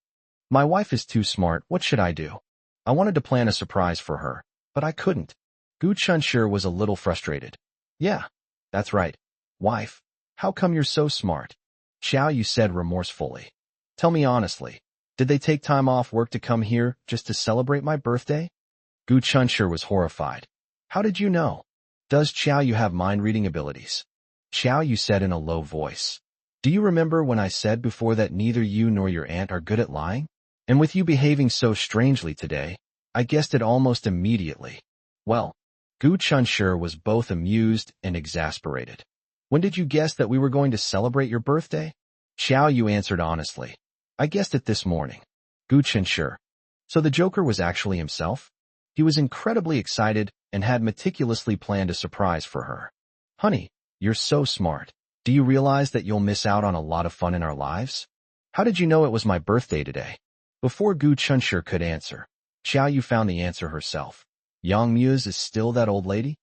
My wife is too smart, what should I do? I wanted to plan a surprise for her, but I couldn't. Gu Chunshi was a little frustrated. Yeah, that's right. Wife, how come you're so smart? Xiao Yu said remorsefully. Tell me honestly, did they take time off work to come here just to celebrate my birthday? Gu Chunshi was horrified. How did you know? Does Xiao Yu have mind-reading abilities? Xiao Yu said in a low voice. Do you remember when I said before that neither you nor your aunt are good at lying? And with you behaving so strangely today, I guessed it almost immediately. Well, Gu Chunshi was both amused and exasperated. When did you guess that we were going to celebrate your birthday? Xiao Yu answered honestly. I guessed it this morning. Gu Chunshi. So the Joker was actually himself? He was incredibly excited and had meticulously planned a surprise for her. Honey, you're so smart. Do you realize that you'll miss out on a lot of fun in our lives? How did you know it was my birthday today? Before Gu Chunshi could answer, Xiao Yu found the answer herself. Yang Muse is still that old lady?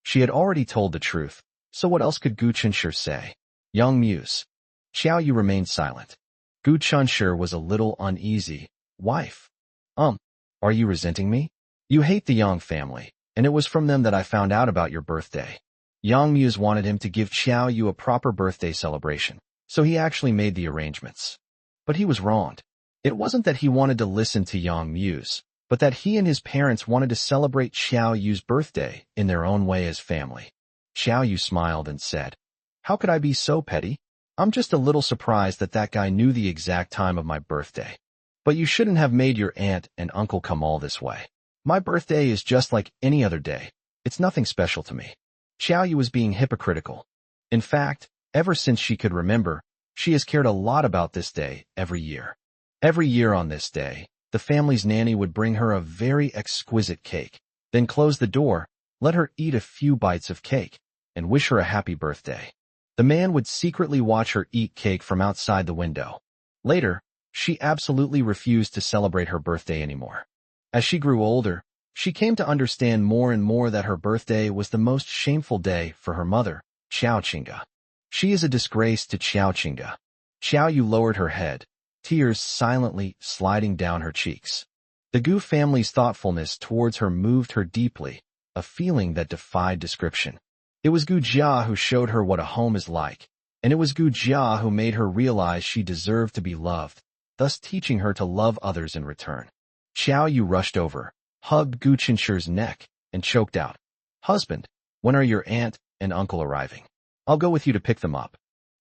She had already told the truth, so what else could Gu Chunshi say? Yang Muse. Xiao Yu remained silent. Gu Chunshi was a little uneasy. Wife. Are you resenting me? You hate the Yang family, and it was from them that I found out about your birthday. Yang Muse wanted him to give Xiao Yu a proper birthday celebration, so he actually made the arrangements. But he was wronged. It wasn't that he wanted to listen to Yang Muse, but that he and his parents wanted to celebrate Xiao Yu's birthday in their own way as family. Xiao Yu smiled and said, How could I be so petty? I'm just a little surprised that that guy knew the exact time of my birthday. But you shouldn't have made your aunt and uncle come all this way. My birthday is just like any other day. It's nothing special to me. Xiao Yu was being hypocritical. In fact, ever since she could remember, she has cared a lot about this day every year. Every year on this day, the family's nanny would bring her a very exquisite cake, then close the door, let her eat a few bites of cake, and wish her a happy birthday. The man would secretly watch her eat cake from outside the window. Later, she absolutely refused to celebrate her birthday anymore. As she grew older, she came to understand more and more that her birthday was the most shameful day for her mother, Xiao Qingge. She is a disgrace to Xiao Qingge. Xiao Yu lowered her head, tears silently sliding down her cheeks. The Gu family's thoughtfulness towards her moved her deeply, a feeling that defied description. It was Gu Jia who showed her what a home is like, and it was Gu Jia who made her realize she deserved to be loved, thus teaching her to love others in return. Xiao Yu rushed over, hugged Gu Chunshi's neck, and choked out, Husband, when are your aunt and uncle arriving? I'll go with you to pick them up.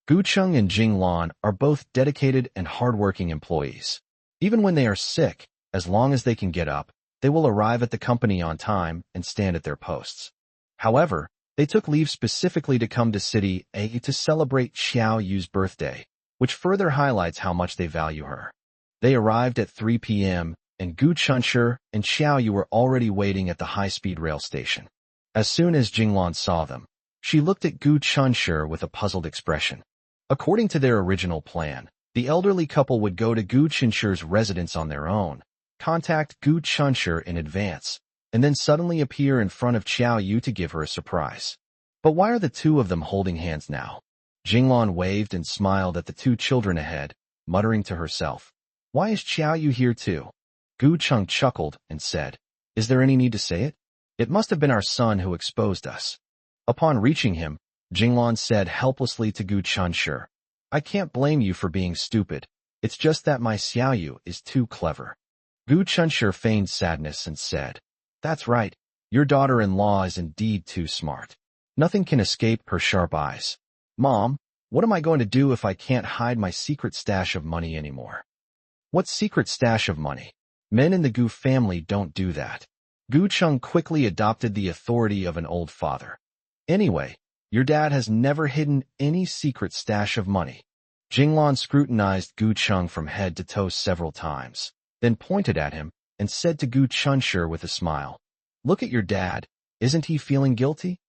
Gu Cheng and Jing Lan are both dedicated and hardworking employees. Even when they are sick, as long as they can get up, they will arrive at the company on time and stand at their posts. However, they took leave specifically to come to City A to celebrate Xiao Yu's birthday, which further highlights how much they value her. They arrived at 3 p.m., and Gu Chunshi and Xiao Yu were already waiting at the high-speed rail station. As soon as Jinglan saw them, she looked at Gu Chunshi with a puzzled expression. According to their original plan, the elderly couple would go to Gu Chunshi's residence on their own, contact Gu Chunshi in advance, and then suddenly appear in front of Xiao Yu to give her a surprise. But why are the two of them holding hands now? Jinglan waved and smiled at the two children ahead, muttering to herself, "Why is Xiao Yu here too?" Gu Chung chuckled and said, "Is there any need to say it? It must have been our son who exposed us." Upon reaching him, Jinglan said helplessly to Gu Chunshi, "I can't blame you for being stupid. It's just that my Xiao Yu is too clever." Gu Chunshi feigned sadness and said, "That's right. Your daughter-in-law is indeed too smart. Nothing can escape her sharp eyes. Mom, what am I going to do if I can't hide my secret stash of money anymore?" "What secret stash of money? Men in the Gu family don't do that." Gu Chung quickly adopted the authority of an old father. "Anyway, your dad has never hidden any secret stash of money." Jinglan scrutinized Gu Chung from head to toe several times, then pointed at him and said to Gu Chunshi with a smile, "Look at your dad. Isn't he feeling guilty?"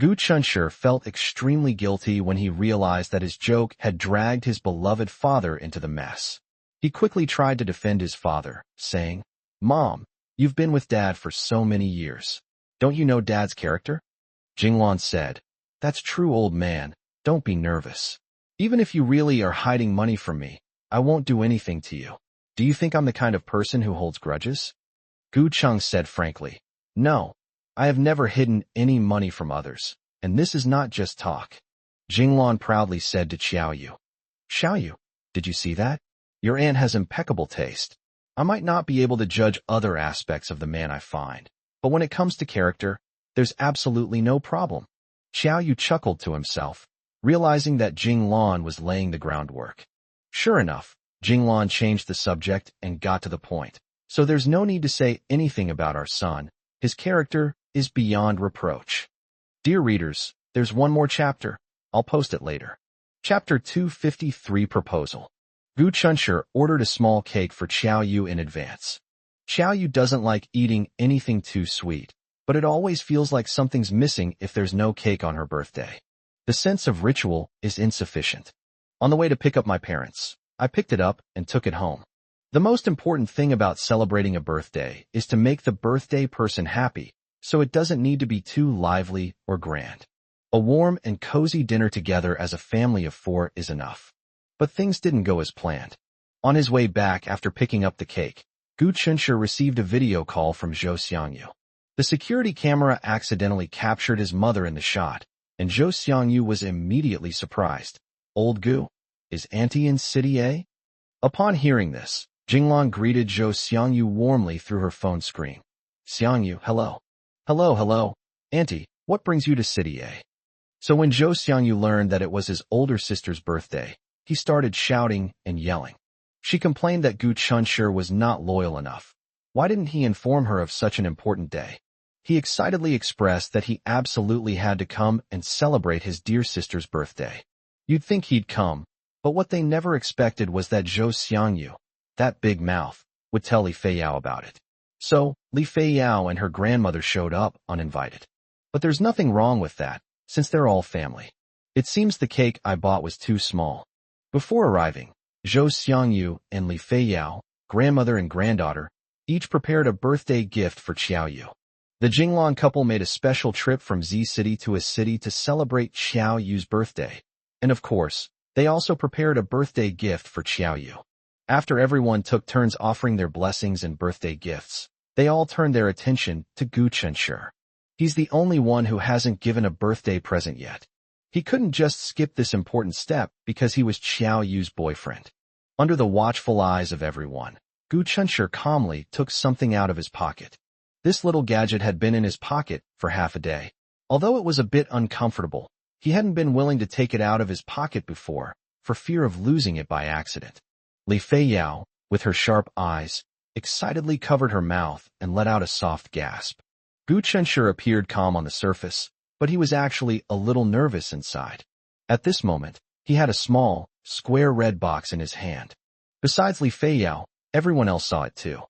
Gu Chunshi felt extremely guilty when he realized that his joke had dragged his beloved father into the mess. He quickly tried to defend his father, saying, "Mom, you've been with Dad for so many years. Don't you know Dad's character?" Jinglan said, "That's true, old man. Don't be nervous. Even if you really are hiding money from me, I won't do anything to you. Do you think I'm the kind of person who holds grudges?" Gu Chung said frankly, "No, I have never hidden any money from others, and this is not just talk." Jinglan proudly said to Xiao Yu, "Xiao Yu, did you see that? Your aunt has impeccable taste. I might not be able to judge other aspects of the man I find, but when it comes to character, there's absolutely no problem." Xiao Yu chuckled to himself, realizing that Jinglan was laying the groundwork. Sure enough, Jinglan changed the subject and got to the point. "So there's no need to say anything about our son. His character is beyond reproach." Dear readers, there's one more chapter. I'll post it later. Chapter 253 Proposal. Gu Chunshi ordered a small cake for Xiao Yu in advance. Xiao Yu doesn't like eating anything too sweet, but it always feels like something's missing if there's no cake on her birthday. The sense of ritual is insufficient. On the way to pick up my parents, I picked it up and took it home. The most important thing about celebrating a birthday is to make the birthday person happy, so it doesn't need to be too lively or grand. A warm and cozy dinner together as a family of 4 is enough. But things didn't go as planned. On his way back after picking up the cake, Gu Chunshi received a video call from Zhou Xiangyu. The security camera accidentally captured his mother in the shot, and Zhou Xiangyu was immediately surprised. "Old Gu, is Auntie in City A?" Upon hearing this, Jinglan greeted Zhou Xiangyu warmly through her phone screen. "Xiangyu, hello." Hello. Auntie, what brings you to City A?" So when Zhou Xiangyu learned that it was his older sister's birthday, he started shouting and yelling. She complained that Gu Chunshi was not loyal enough. Why didn't he inform her of such an important day? He excitedly expressed that he absolutely had to come and celebrate his dear sister's birthday. You'd think he'd come, but what they never expected was that Zhou Xiangyu, that big mouth, would tell Li Feiyao about it. So, Li Feiyao and her grandmother showed up uninvited. But there's nothing wrong with that, since they're all family. It seems the cake I bought was too small. Before arriving, Zhou Xiangyu and Li Feiyao, grandmother and granddaughter, each prepared a birthday gift for Xiao Yu. The Jinglan couple made a special trip from Z City to a city to celebrate Xiao Yu's birthday. And of course, they also prepared a birthday gift for Xiao Yu. After everyone took turns offering their blessings and birthday gifts, they all turned their attention to Gu Chunshi. He's the only one who hasn't given a birthday present yet. He couldn't just skip this important step because he was Xiao Yu's boyfriend. Under the watchful eyes of everyone, Gu Chunshi calmly took something out of his pocket. This little gadget had been in his pocket for half a day. Although it was a bit uncomfortable, he hadn't been willing to take it out of his pocket before, for fear of losing it by accident. Li Feiyao, with her sharp eyes, excitedly covered her mouth and let out a soft gasp. Gu Chunshi appeared calm on the surface, but he was actually a little nervous inside. At this moment, he had a small, square red box in his hand. Besides Li Feiyao, everyone else saw it too.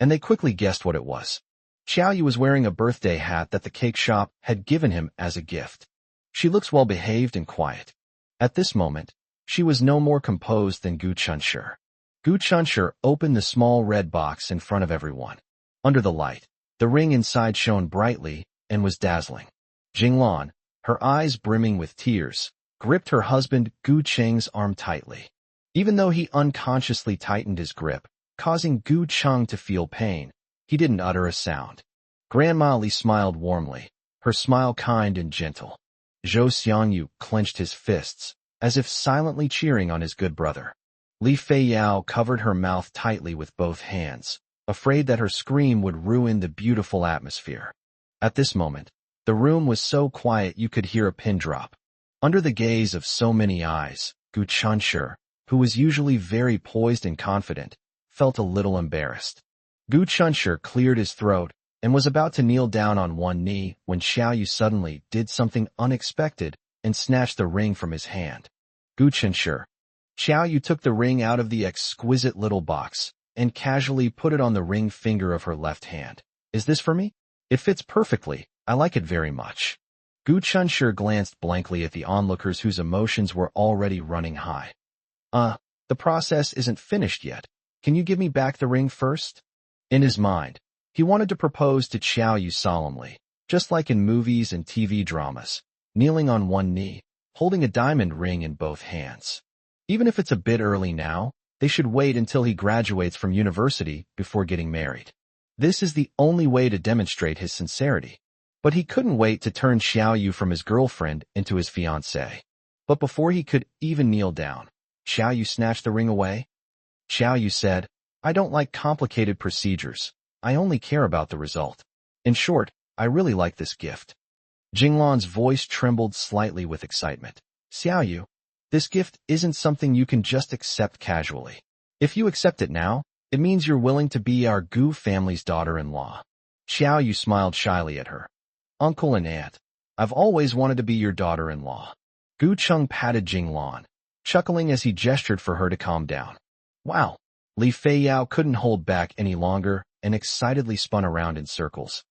and they quickly guessed what it was. Xiaoyu was wearing a birthday hat that the cake shop had given him as a gift. She looks well-behaved and quiet. At this moment, she was no more composed than Gu Chunshi. Gu Chunshi opened the small red box in front of everyone. Under the light, the ring inside shone brightly and was dazzling. Jinglan, her eyes brimming with tears, gripped her husband Gu Cheng's arm tightly. Even though he unconsciously tightened his grip, causing Gu Cheng to feel pain, he didn't utter a sound. Grandma Li smiled warmly, her smile kind and gentle. Zhou Xiangyu clenched his fists, as if silently cheering on his good brother. Li Feiyao covered her mouth tightly with both hands, afraid that her scream would ruin the beautiful atmosphere. At this moment, the room was so quiet you could hear a pin drop. Under the gaze of so many eyes, Gu Chunshi, who was usually very poised and confident, felt a little embarrassed. Gu Chunshi cleared his throat and was about to kneel down on one knee when Xiaoyu suddenly did something unexpected and snatched the ring from his hand. Gu Chunshi. Xiaoyu took the ring out of the exquisite little box and casually put it on the ring finger of her left hand. Is this for me? It fits perfectly. I like it very much. Gu Chunshi glanced blankly at the onlookers whose emotions were already running high. The process isn't finished yet. Can you give me back the ring first? In his mind, he wanted to propose to Xiaoyu solemnly, just like in movies and TV dramas, kneeling on one knee, holding a diamond ring in both hands. Even if it's a bit early now, they should wait until he graduates from university before getting married. This is the only way to demonstrate his sincerity. But he couldn't wait to turn Xiaoyu from his girlfriend into his fiancée. But before he could even kneel down, Xiaoyu snatched the ring away. Xiaoyu said, I don't like complicated procedures. I only care about the result. In short, I really like this gift. Jinglan's voice trembled slightly with excitement. Xiaoyu, this gift isn't something you can just accept casually. If you accept it now, it means you're willing to be our Gu family's daughter-in-law. Xiaoyu smiled shyly at her. Uncle and aunt, I've always wanted to be your daughter-in-law. Gu Cheng patted Jinglan, chuckling as he gestured for her to calm down. Wow! Li Feiyao couldn't hold back any longer and excitedly spun around in circles.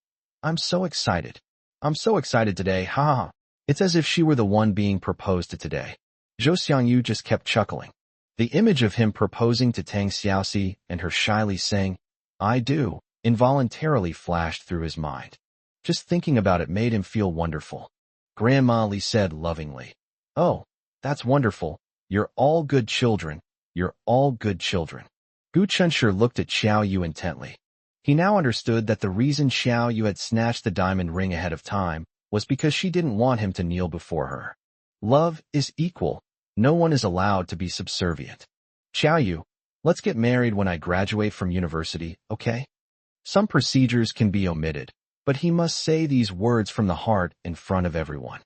I'm so excited. I'm so excited today, ha ha. It's as if she were the one being proposed to today. Zhou Xiangyu just kept chuckling. The image of him proposing to Tang Xiaoxi and her shyly saying, I do, involuntarily flashed through his mind. Just thinking about it made him feel wonderful. Grandma Li said lovingly, Oh, that's wonderful. You're all good children. You're all good children. Gu Chunshi looked at Xiaoyu intently. He now understood that the reason Xiaoyu had snatched the diamond ring ahead of time was because she didn't want him to kneel before her. Love is equal. No one is allowed to be subservient. Xiaoyu, let's get married when I graduate from university, okay? Some procedures can be omitted, but he must say these words from the heart in front of everyone.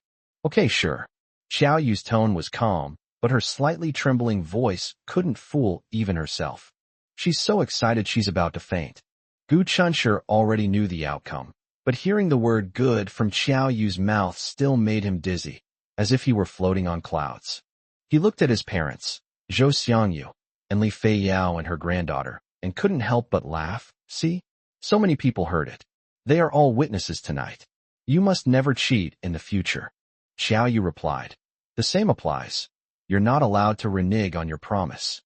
Okay, sure. Xiaoyu's tone was calm, but her slightly trembling voice couldn't fool even herself. She's so excited she's about to faint. Gu Chunshi already knew the outcome, but hearing the word good from Xiaoyu's mouth still made him dizzy, as if he were floating on clouds. He looked at his parents, Zhou Xiangyu, and Li Feiyao and her granddaughter, and couldn't help but laugh. See? So many people heard it. They are all witnesses tonight. You must never cheat in the future. Xiaoyu replied. The same applies. You're not allowed to renege on your promise.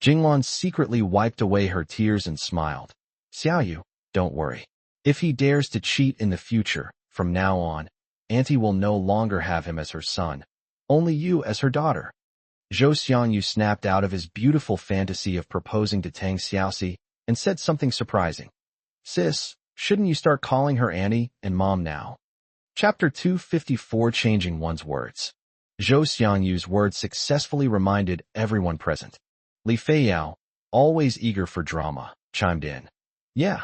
Jinglan secretly wiped away her tears and smiled. Xiaoyu, don't worry. If he dares to cheat in the future, from now on, Auntie will no longer have him as her son, only you as her daughter. Zhou Xiangyu snapped out of his beautiful fantasy of proposing to Tang Xiaoxi and said something surprising. Sis, shouldn't you start calling her Auntie and Mom now? Chapter 254 Changing One's Words. Zhou Xiangyu's words successfully reminded everyone present. Li Feiyao, always eager for drama, chimed in. Yeah.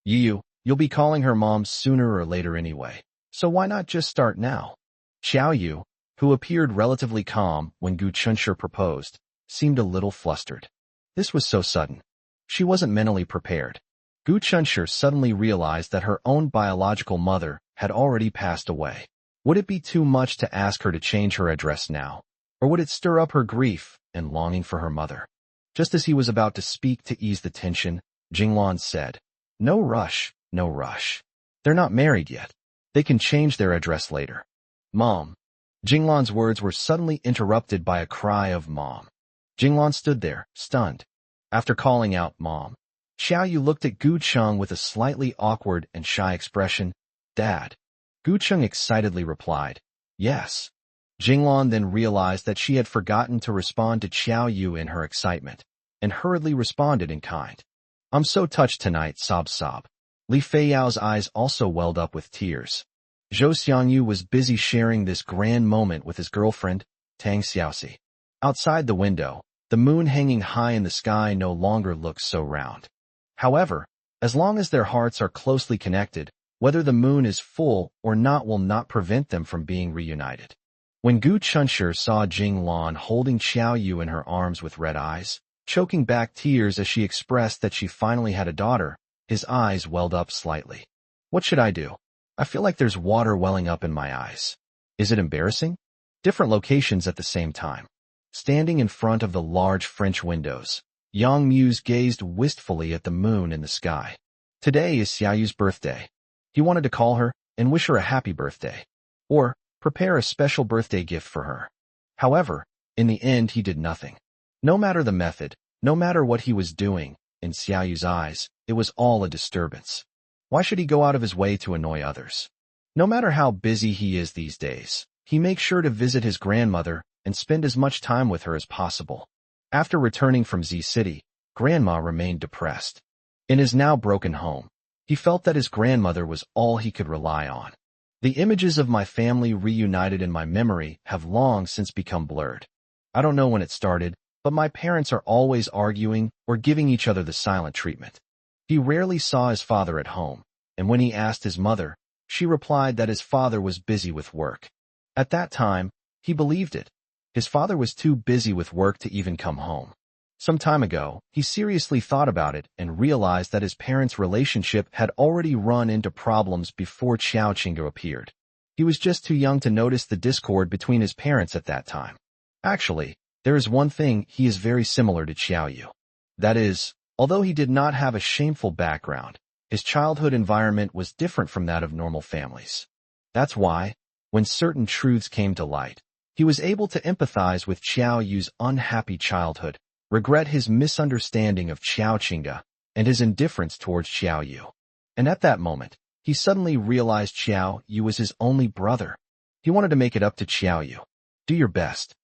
You'll be calling her Mom sooner or later anyway, so why not just start now? Xiaoyu, who appeared relatively calm when Gu Chunshi proposed, seemed a little flustered. This was so sudden. She wasn't mentally prepared. Gu Chunshi suddenly realized that her own biological mother had already passed away. Would it be too much to ask her to change her address now, or would it stir up her grief and longing for her mother? Just as he was about to speak to ease the tension, Jinglan said, No rush, no rush. They're not married yet. They can change their address later. Mom. Jinglan's words were suddenly interrupted by a cry of Mom. Jinglan stood there, stunned. After calling out, Mom, Xiaoyu looked at Gu Cheng with a slightly awkward and shy expression. Dad. Gu Cheng excitedly replied, Yes. Jinglan then realized that she had forgotten to respond to Xiaoyu in her excitement, and hurriedly responded in kind. I'm so touched tonight, sob sob. Li Feiyao's eyes also welled up with tears. Zhou Xiangyu was busy sharing this grand moment with his girlfriend, Tang Xiaoxi. Outside the window, the moon hanging high in the sky no longer looks so round. However, as long as their hearts are closely connected, whether the moon is full or not will not prevent them from being reunited. When Gu Chunshi saw Jinglan holding Xiaoyu in her arms with red eyes, choking back tears as she expressed that she finally had a daughter, his eyes welled up slightly. What should I do? I feel like there's water welling up in my eyes. Is it embarrassing? Different locations at the same time. Standing in front of the large French windows, Yang Muse gazed wistfully at the moon in the sky. Today is Xiaoyu's birthday. He wanted to call her and wish her a happy birthday, or prepare a special birthday gift for her. However, in the end he did nothing. No matter the method, no matter what he was doing, in Xiaoyu's eyes, it was all a disturbance. Why should he go out of his way to annoy others? No matter how busy he is these days, he makes sure to visit his grandmother and spend as much time with her as possible. After returning from Z City, Grandma remained depressed. In his now broken home, he felt that his grandmother was all he could rely on. The images of my family reunited in my memory have long since become blurred. I don't know when it started, but my parents are always arguing or giving each other the silent treatment. He rarely saw his father at home, and when he asked his mother, she replied that his father was busy with work. At that time, he believed it. His father was too busy with work to even come home. Some time ago, he seriously thought about it and realized that his parents' relationship had already run into problems before Xiao Qingge appeared. He was just too young to notice the discord between his parents at that time. Actually, there is one thing he is very similar to Xiaoyu. That is, although he did not have a shameful background, his childhood environment was different from that of normal families. That's why, when certain truths came to light, he was able to empathize with Xiaoyu's unhappy childhood, regret his misunderstanding of Xiao Qingge, and his indifference towards Xiaoyu. And at that moment, he suddenly realized Xiaoyu was his only brother. He wanted to make it up to Xiaoyu. Do your best.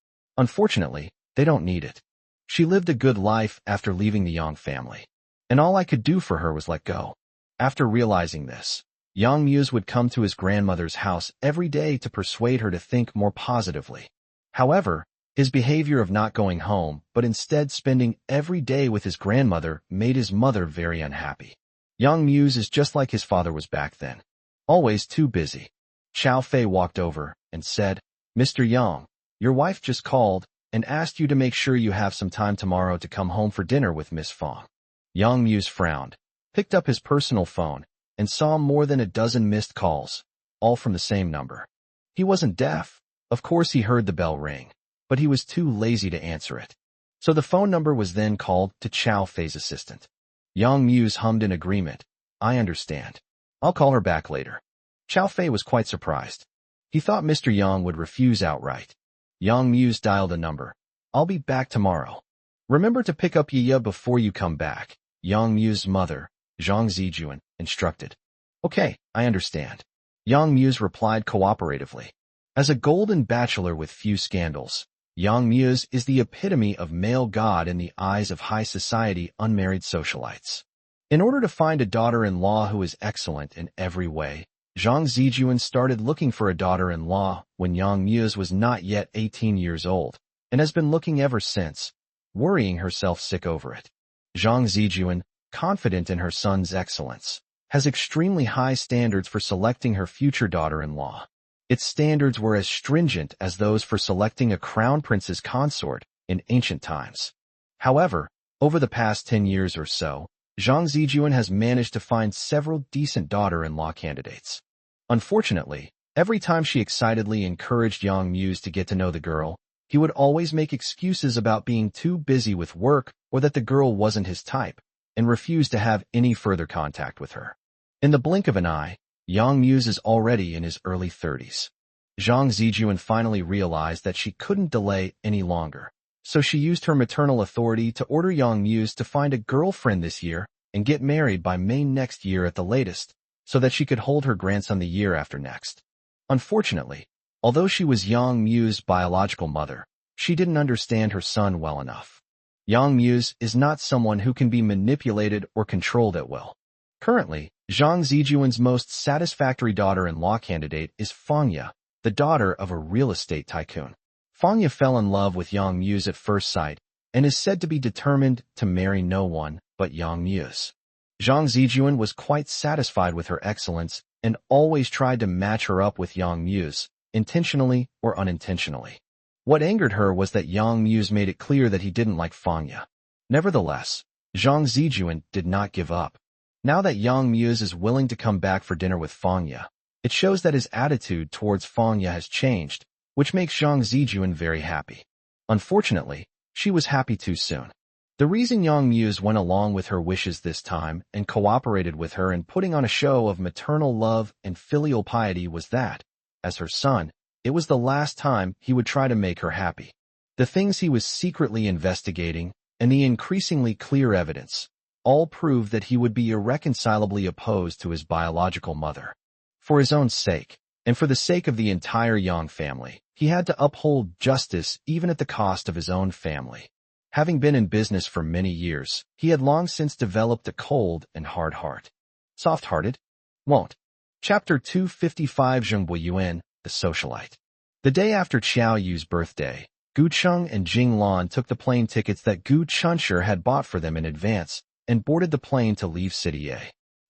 Unfortunately, they don't need it. She lived a good life after leaving the Yang family, and all I could do for her was let go. After realizing this, Yang Muse would come to his grandmother's house every day to persuade her to think more positively. However, his behavior of not going home, but instead spending every day with his grandmother, made his mother very unhappy. Yang Muse is just like his father was back then. Always too busy. Xiao Fei walked over and said, Mr. Yang, your wife just called and asked you to make sure you have some time tomorrow to come home for dinner with Miss Fong. Yang Muse frowned, picked up his personal phone, and saw more than a dozen missed calls, all from the same number. He wasn't deaf. Of course he heard the bell ring, but he was too lazy to answer it. So the phone number was then called to Xiao Fei's assistant. Yang Muse hummed in agreement. I understand. I'll call her back later. Xiao Fei was quite surprised. He thought Mr. Yang would refuse outright. Yang Muse dialed a number. I'll be back tomorrow. Remember to pick up Yiya before you come back, Yang Muse's mother, Zhang Zijuan, instructed. Okay, I understand. Yang Muse replied cooperatively. As a golden bachelor with few scandals, Yang Muse is the epitome of male god in the eyes of high society unmarried socialites. In order to find a daughter-in-law who is excellent in every way, Zhang Zijuan started looking for a daughter-in-law when Yang Muse was not yet 18 years old, and has been looking ever since, worrying herself sick over it. Zhang Zijuan, confident in her son's excellence, has extremely high standards for selecting her future daughter-in-law. Its standards were as stringent as those for selecting a crown prince's consort in ancient times. However, over the past 10 years or so, Zhang Zijuan has managed to find several decent daughter-in-law candidates. Unfortunately, every time she excitedly encouraged Yang Muse to get to know the girl, he would always make excuses about being too busy with work or that the girl wasn't his type. and refused to have any further contact with her. In the blink of an eye, Yang Muse is already in his early 30s. Zhang Zijuan finally realized that she couldn't delay any longer, so she used her maternal authority to order Yang Muse to find a girlfriend this year and get married by May next year at the latest, so that she could hold her grandson the year after next. Unfortunately, although she was Yang Muse's biological mother, she didn't understand her son well enough. Yang Muse is not someone who can be manipulated or controlled at will. Currently, Zhang Zijuan's most satisfactory daughter-in-law candidate is Fangya, the daughter of a real estate tycoon. Fangya fell in love with Yang Muse at first sight and is said to be determined to marry no one but Yang Muse. Zhang Zijuan was quite satisfied with her excellence and always tried to match her up with Yang Muse, intentionally or unintentionally. What angered her was that Yang Muse made it clear that he didn't like Fangya. Nevertheless, Zhang Zijuan did not give up. Now that Yang Muse is willing to come back for dinner with Fangya, it shows that his attitude towards Fangya has changed, which makes Zhang Zijuan very happy. Unfortunately, she was happy too soon. The reason Yang Muse went along with her wishes this time and cooperated with her in putting on a show of maternal love and filial piety was that, as her son, it was the last time he would try to make her happy. The things he was secretly investigating and the increasingly clear evidence all proved that he would be irreconcilably opposed to his biological mother. For his own sake, and for the sake of the entire Yang family, he had to uphold justice even at the cost of his own family. Having been in business for many years, he had long since developed a cold and hard heart. Soft-hearted? Won't. Chapter 255 Zhengbo Yuan, the Socialite. The day after Qiao Yu's birthday, Gu Cheng and Jing Lan took the plane tickets that Gu Chunshi had bought for them in advance and boarded the plane to leave City A.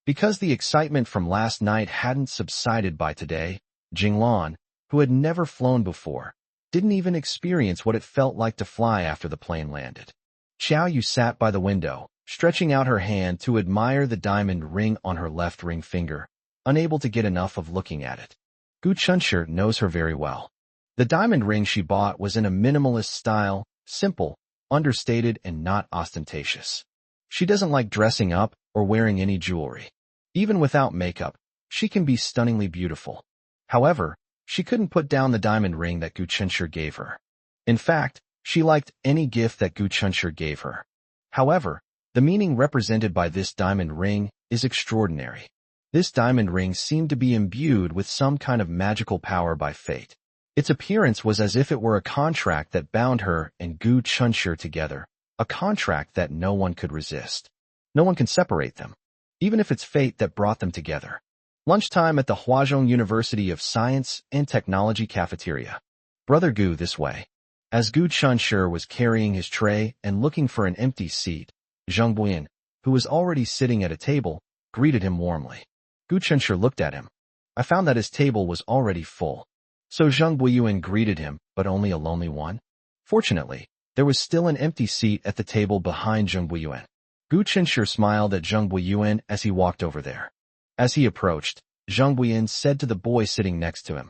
Because the excitement from last night hadn't subsided by today, Jing Lan, who had never flown before, didn't even experience what it felt like to fly after the plane landed. Qiao Yu sat by the window, stretching out her hand to admire the diamond ring on her left ring finger, unable to get enough of looking at it. Gu Chunshi knows her very well. The diamond ring she bought was in a minimalist style, simple, understated, and not ostentatious. She doesn't like dressing up or wearing any jewelry. Even without makeup, she can be stunningly beautiful. However, she couldn't put down the diamond ring that Gu Chunshi gave her. In fact, she liked any gift that Gu Chunshi gave her. However, the meaning represented by this diamond ring is extraordinary. This diamond ring seemed to be imbued with some kind of magical power by fate. Its appearance was as if it were a contract that bound her and Gu Chunshi together, a contract that no one could resist. No one can separate them, even if it's fate that brought them together. Lunchtime at the Huazhong University of Science and Technology cafeteria. Brother Gu, this way. As Gu Chunshi was carrying his tray and looking for an empty seat, Zheng Buyan, who was already sitting at a table, greeted him warmly. Gu Chunshi looked at him. I found that his table was already full. So Zheng Buyan greeted him, but only a lonely one. Fortunately, there was still an empty seat at the table behind Zheng Buyan. Gu Chunshi smiled at Zheng Buyan as he walked over there. As he approached, Zheng Buyan said to the boy sitting next to him,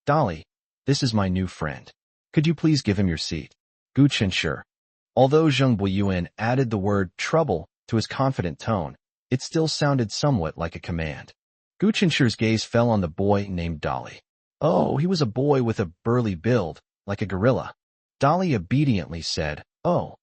Dolly, this is my new friend. Could you please give him your seat? Gu Chunshi. Although Zheng Buyan added the word trouble to his confident tone, it still sounded somewhat like a command. Gu Chunshi's gaze fell on the boy named Dolly. Oh, he was a boy with a burly build, like a gorilla. Dolly obediently said, oh,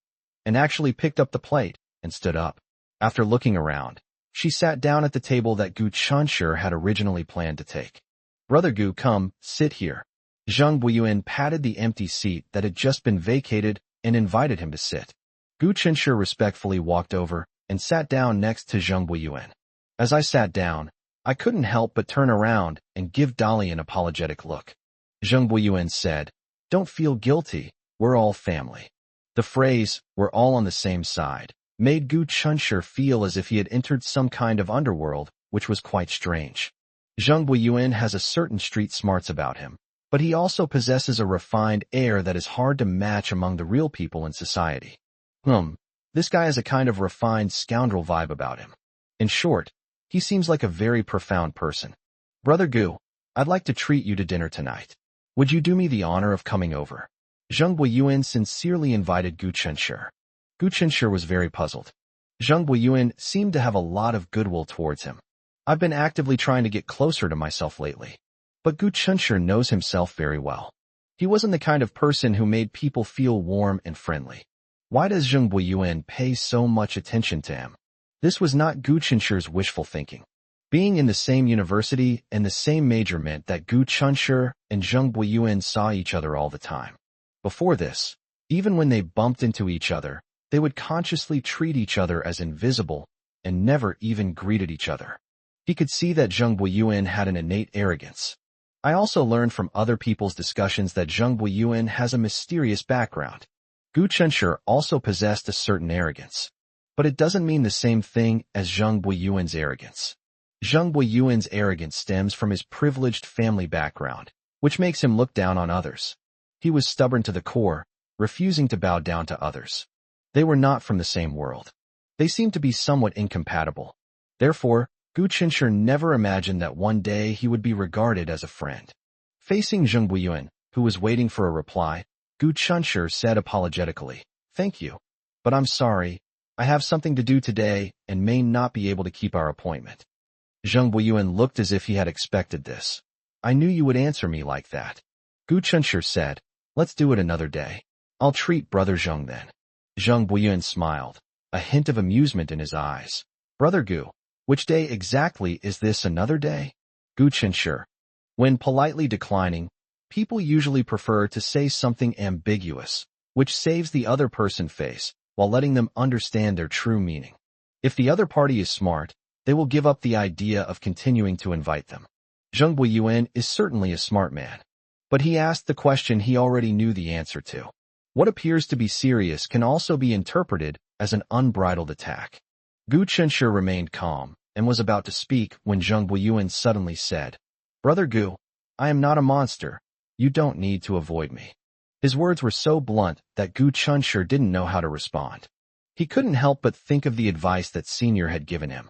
and actually picked up the plate and stood up. After looking around, she sat down at the table that Gu Chunshi had originally planned to take. Brother Gu, come, sit here. Zheng Buyan patted the empty seat that had just been vacated and invited him to sit. Gu Chunshi respectfully walked over and sat down next to Zheng Buyan. As I sat down, I couldn't help but turn around and give Dolly an apologetic look. Zheng Buyan said, don't feel guilty, we're all family. The phrase, we're all on the same side, made Gu Chunshi feel as if he had entered some kind of underworld, which was quite strange. Zheng Buyan has a certain street smarts about him, but he also possesses a refined air that is hard to match among the real people in society. This guy has a kind of refined scoundrel vibe about him. In short, he seems like a very profound person. Brother Gu, I'd like to treat you to dinner tonight. Would you do me the honor of coming over? Zheng Buyan sincerely invited Gu Chunshi. Gu Chunshi was very puzzled. Zheng Buiyuan seemed to have a lot of goodwill towards him. I've been actively trying to get closer to myself lately. But Gu Chunshi knows himself very well. He wasn't the kind of person who made people feel warm and friendly. Why does Zheng Buiyuan pay so much attention to him? This was not Gu Chunshi's wishful thinking. Being in the same university and the same major meant that Gu Chunshi and Zheng Buiyuan saw each other all the time. Before this, even when they bumped into each other, they would consciously treat each other as invisible and never even greeted each other. He could see that Zheng Buiyuan had an innate arrogance. I also learned from other people's discussions that Zheng Buiyuan has a mysterious background. Gu Chunshi also possessed a certain arrogance. But it doesn't mean the same thing as Zheng Buiyuan's arrogance. Zheng Buiyuan's arrogance stems from his privileged family background, which makes him look down on others. He was stubborn to the core, refusing to bow down to others. They were not from the same world. They seemed to be somewhat incompatible. Therefore, Gu Chunshi never imagined that one day he would be regarded as a friend. Facing Zheng Buiyuan, who was waiting for a reply, Gu Chunshi said apologetically, "Thank you. But I'm sorry. I have something to do today and may not be able to keep our appointment." Zheng Buiyuan looked as if he had expected this. "I knew you would answer me like that." Gu Chunshi said, "Let's do it another day. I'll treat Brother Zheng then." Zheng Buiyuan smiled, a hint of amusement in his eyes. "Brother Gu, which day exactly is this another day?" Gu Chunshi. When politely declining, people usually prefer to say something ambiguous, which saves the other person face, while letting them understand their true meaning. If the other party is smart, they will give up the idea of continuing to invite them. Zheng Buiyuan is certainly a smart man. But he asked the question he already knew the answer to. What appears to be serious can also be interpreted as an unbridled attack. Gu Chunshi remained calm and was about to speak when Zheng Buiyuan suddenly said, "Brother Gu, I am not a monster. You don't need to avoid me." His words were so blunt that Gu Chunshi didn't know how to respond. He couldn't help but think of the advice that Senior had given him.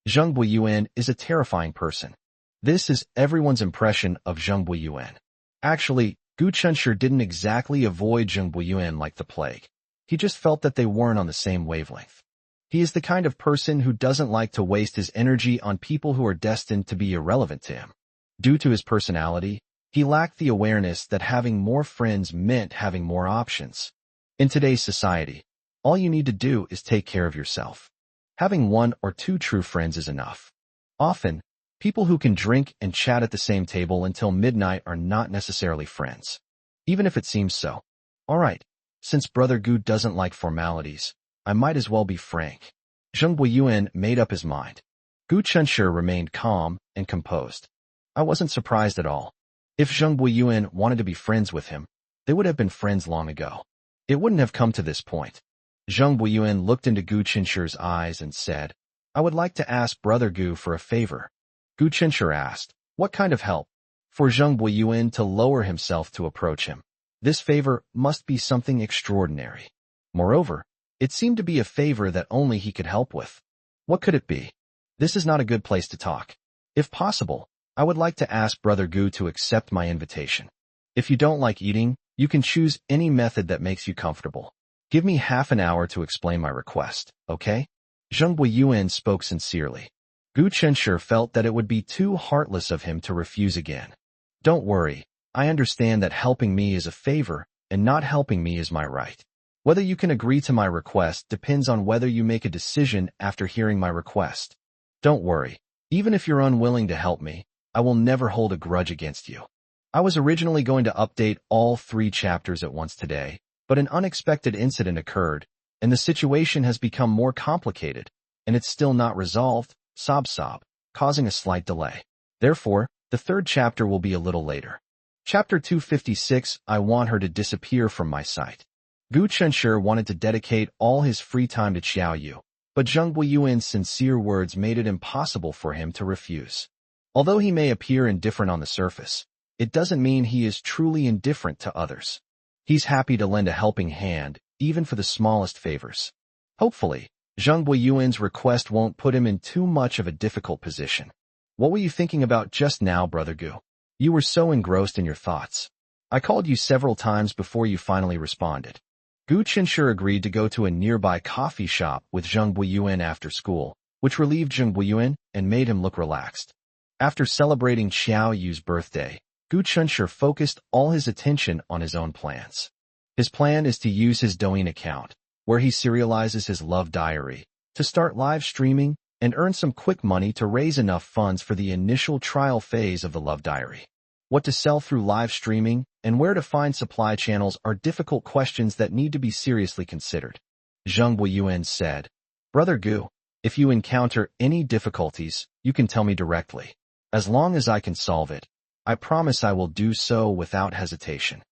Zheng Buiyuan is a terrifying person. This is everyone's impression of Zheng Buiyuan. Actually, Gu Chunshi didn't exactly avoid Zheng Buiyuan like the plague. He just felt that they weren't on the same wavelength. He is the kind of person who doesn't like to waste his energy on people who are destined to be irrelevant to him. Due to his personality, he lacked the awareness that having more friends meant having more options. In today's society, all you need to do is take care of yourself. Having one or two true friends is enough. Often, people who can drink and chat at the same table until midnight are not necessarily friends, even if it seems so. Alright, since Brother Gu doesn't like formalities, I might as well be frank. Zheng Buiyuan made up his mind. Gu Chunshi remained calm and composed. I wasn't surprised at all. If Zheng Buiyuan wanted to be friends with him, they would have been friends long ago. It wouldn't have come to this point. Zheng Buiyuan looked into Gu Chunshi's eyes and said, "I would like to ask Brother Gu for a favor." Gu Chunshi asked, "What kind of help?" For Zheng Buiyuan to lower himself to approach him. This favor must be something extraordinary. Moreover, it seemed to be a favor that only he could help with. What could it be? This is not a good place to talk. If possible, I would like to ask Brother Gu to accept my invitation. If you don't like eating, you can choose any method that makes you comfortable. Give me half an hour to explain my request, okay? Zheng Buiyuan spoke sincerely. Gu Chunshi felt that it would be too heartless of him to refuse again. "Don't worry, I understand that helping me is a favor, and not helping me is my right. Whether you can agree to my request depends on whether you make a decision after hearing my request. Don't worry, even if you're unwilling to help me, I will never hold a grudge against you." I was originally going to update all 3 chapters at once today, but an unexpected incident occurred, and the situation has become more complicated, and it's still not resolved, causing a slight delay. Therefore, the 3rd chapter will be a little later. Chapter 256, I want her to disappear from my sight. Gu Chunshi wanted to dedicate all his free time to Qiao Yu, but Zheng Buiyuan's sincere words made it impossible for him to refuse. Although he may appear indifferent on the surface, it doesn't mean he is truly indifferent to others. He's happy to lend a helping hand, even for the smallest favors. Hopefully, Zheng Buiyuan's request won't put him in too much of a difficult position. What were you thinking about just now, Brother Gu? You were so engrossed in your thoughts. I called you several times before you finally responded. Gu Qinsher agreed to go to a nearby coffee shop with Zheng Buiyuan after school, which relieved Zheng Buiyuan and made him look relaxed. After celebrating Xiao Yu's birthday, Gu Qinsher focused all his attention on his own plans. His plan is to use his Douyin account, where he serializes his love diary, to start live streaming and earn some quick money to raise enough funds for the initial trial phase of the love diary. What to sell through live streaming and where to find supply channels are difficult questions that need to be seriously considered. Zheng Buiyuan said, "Brother Gu, if you encounter any difficulties, you can tell me directly. As long as I can solve it, I promise I will do so without hesitation.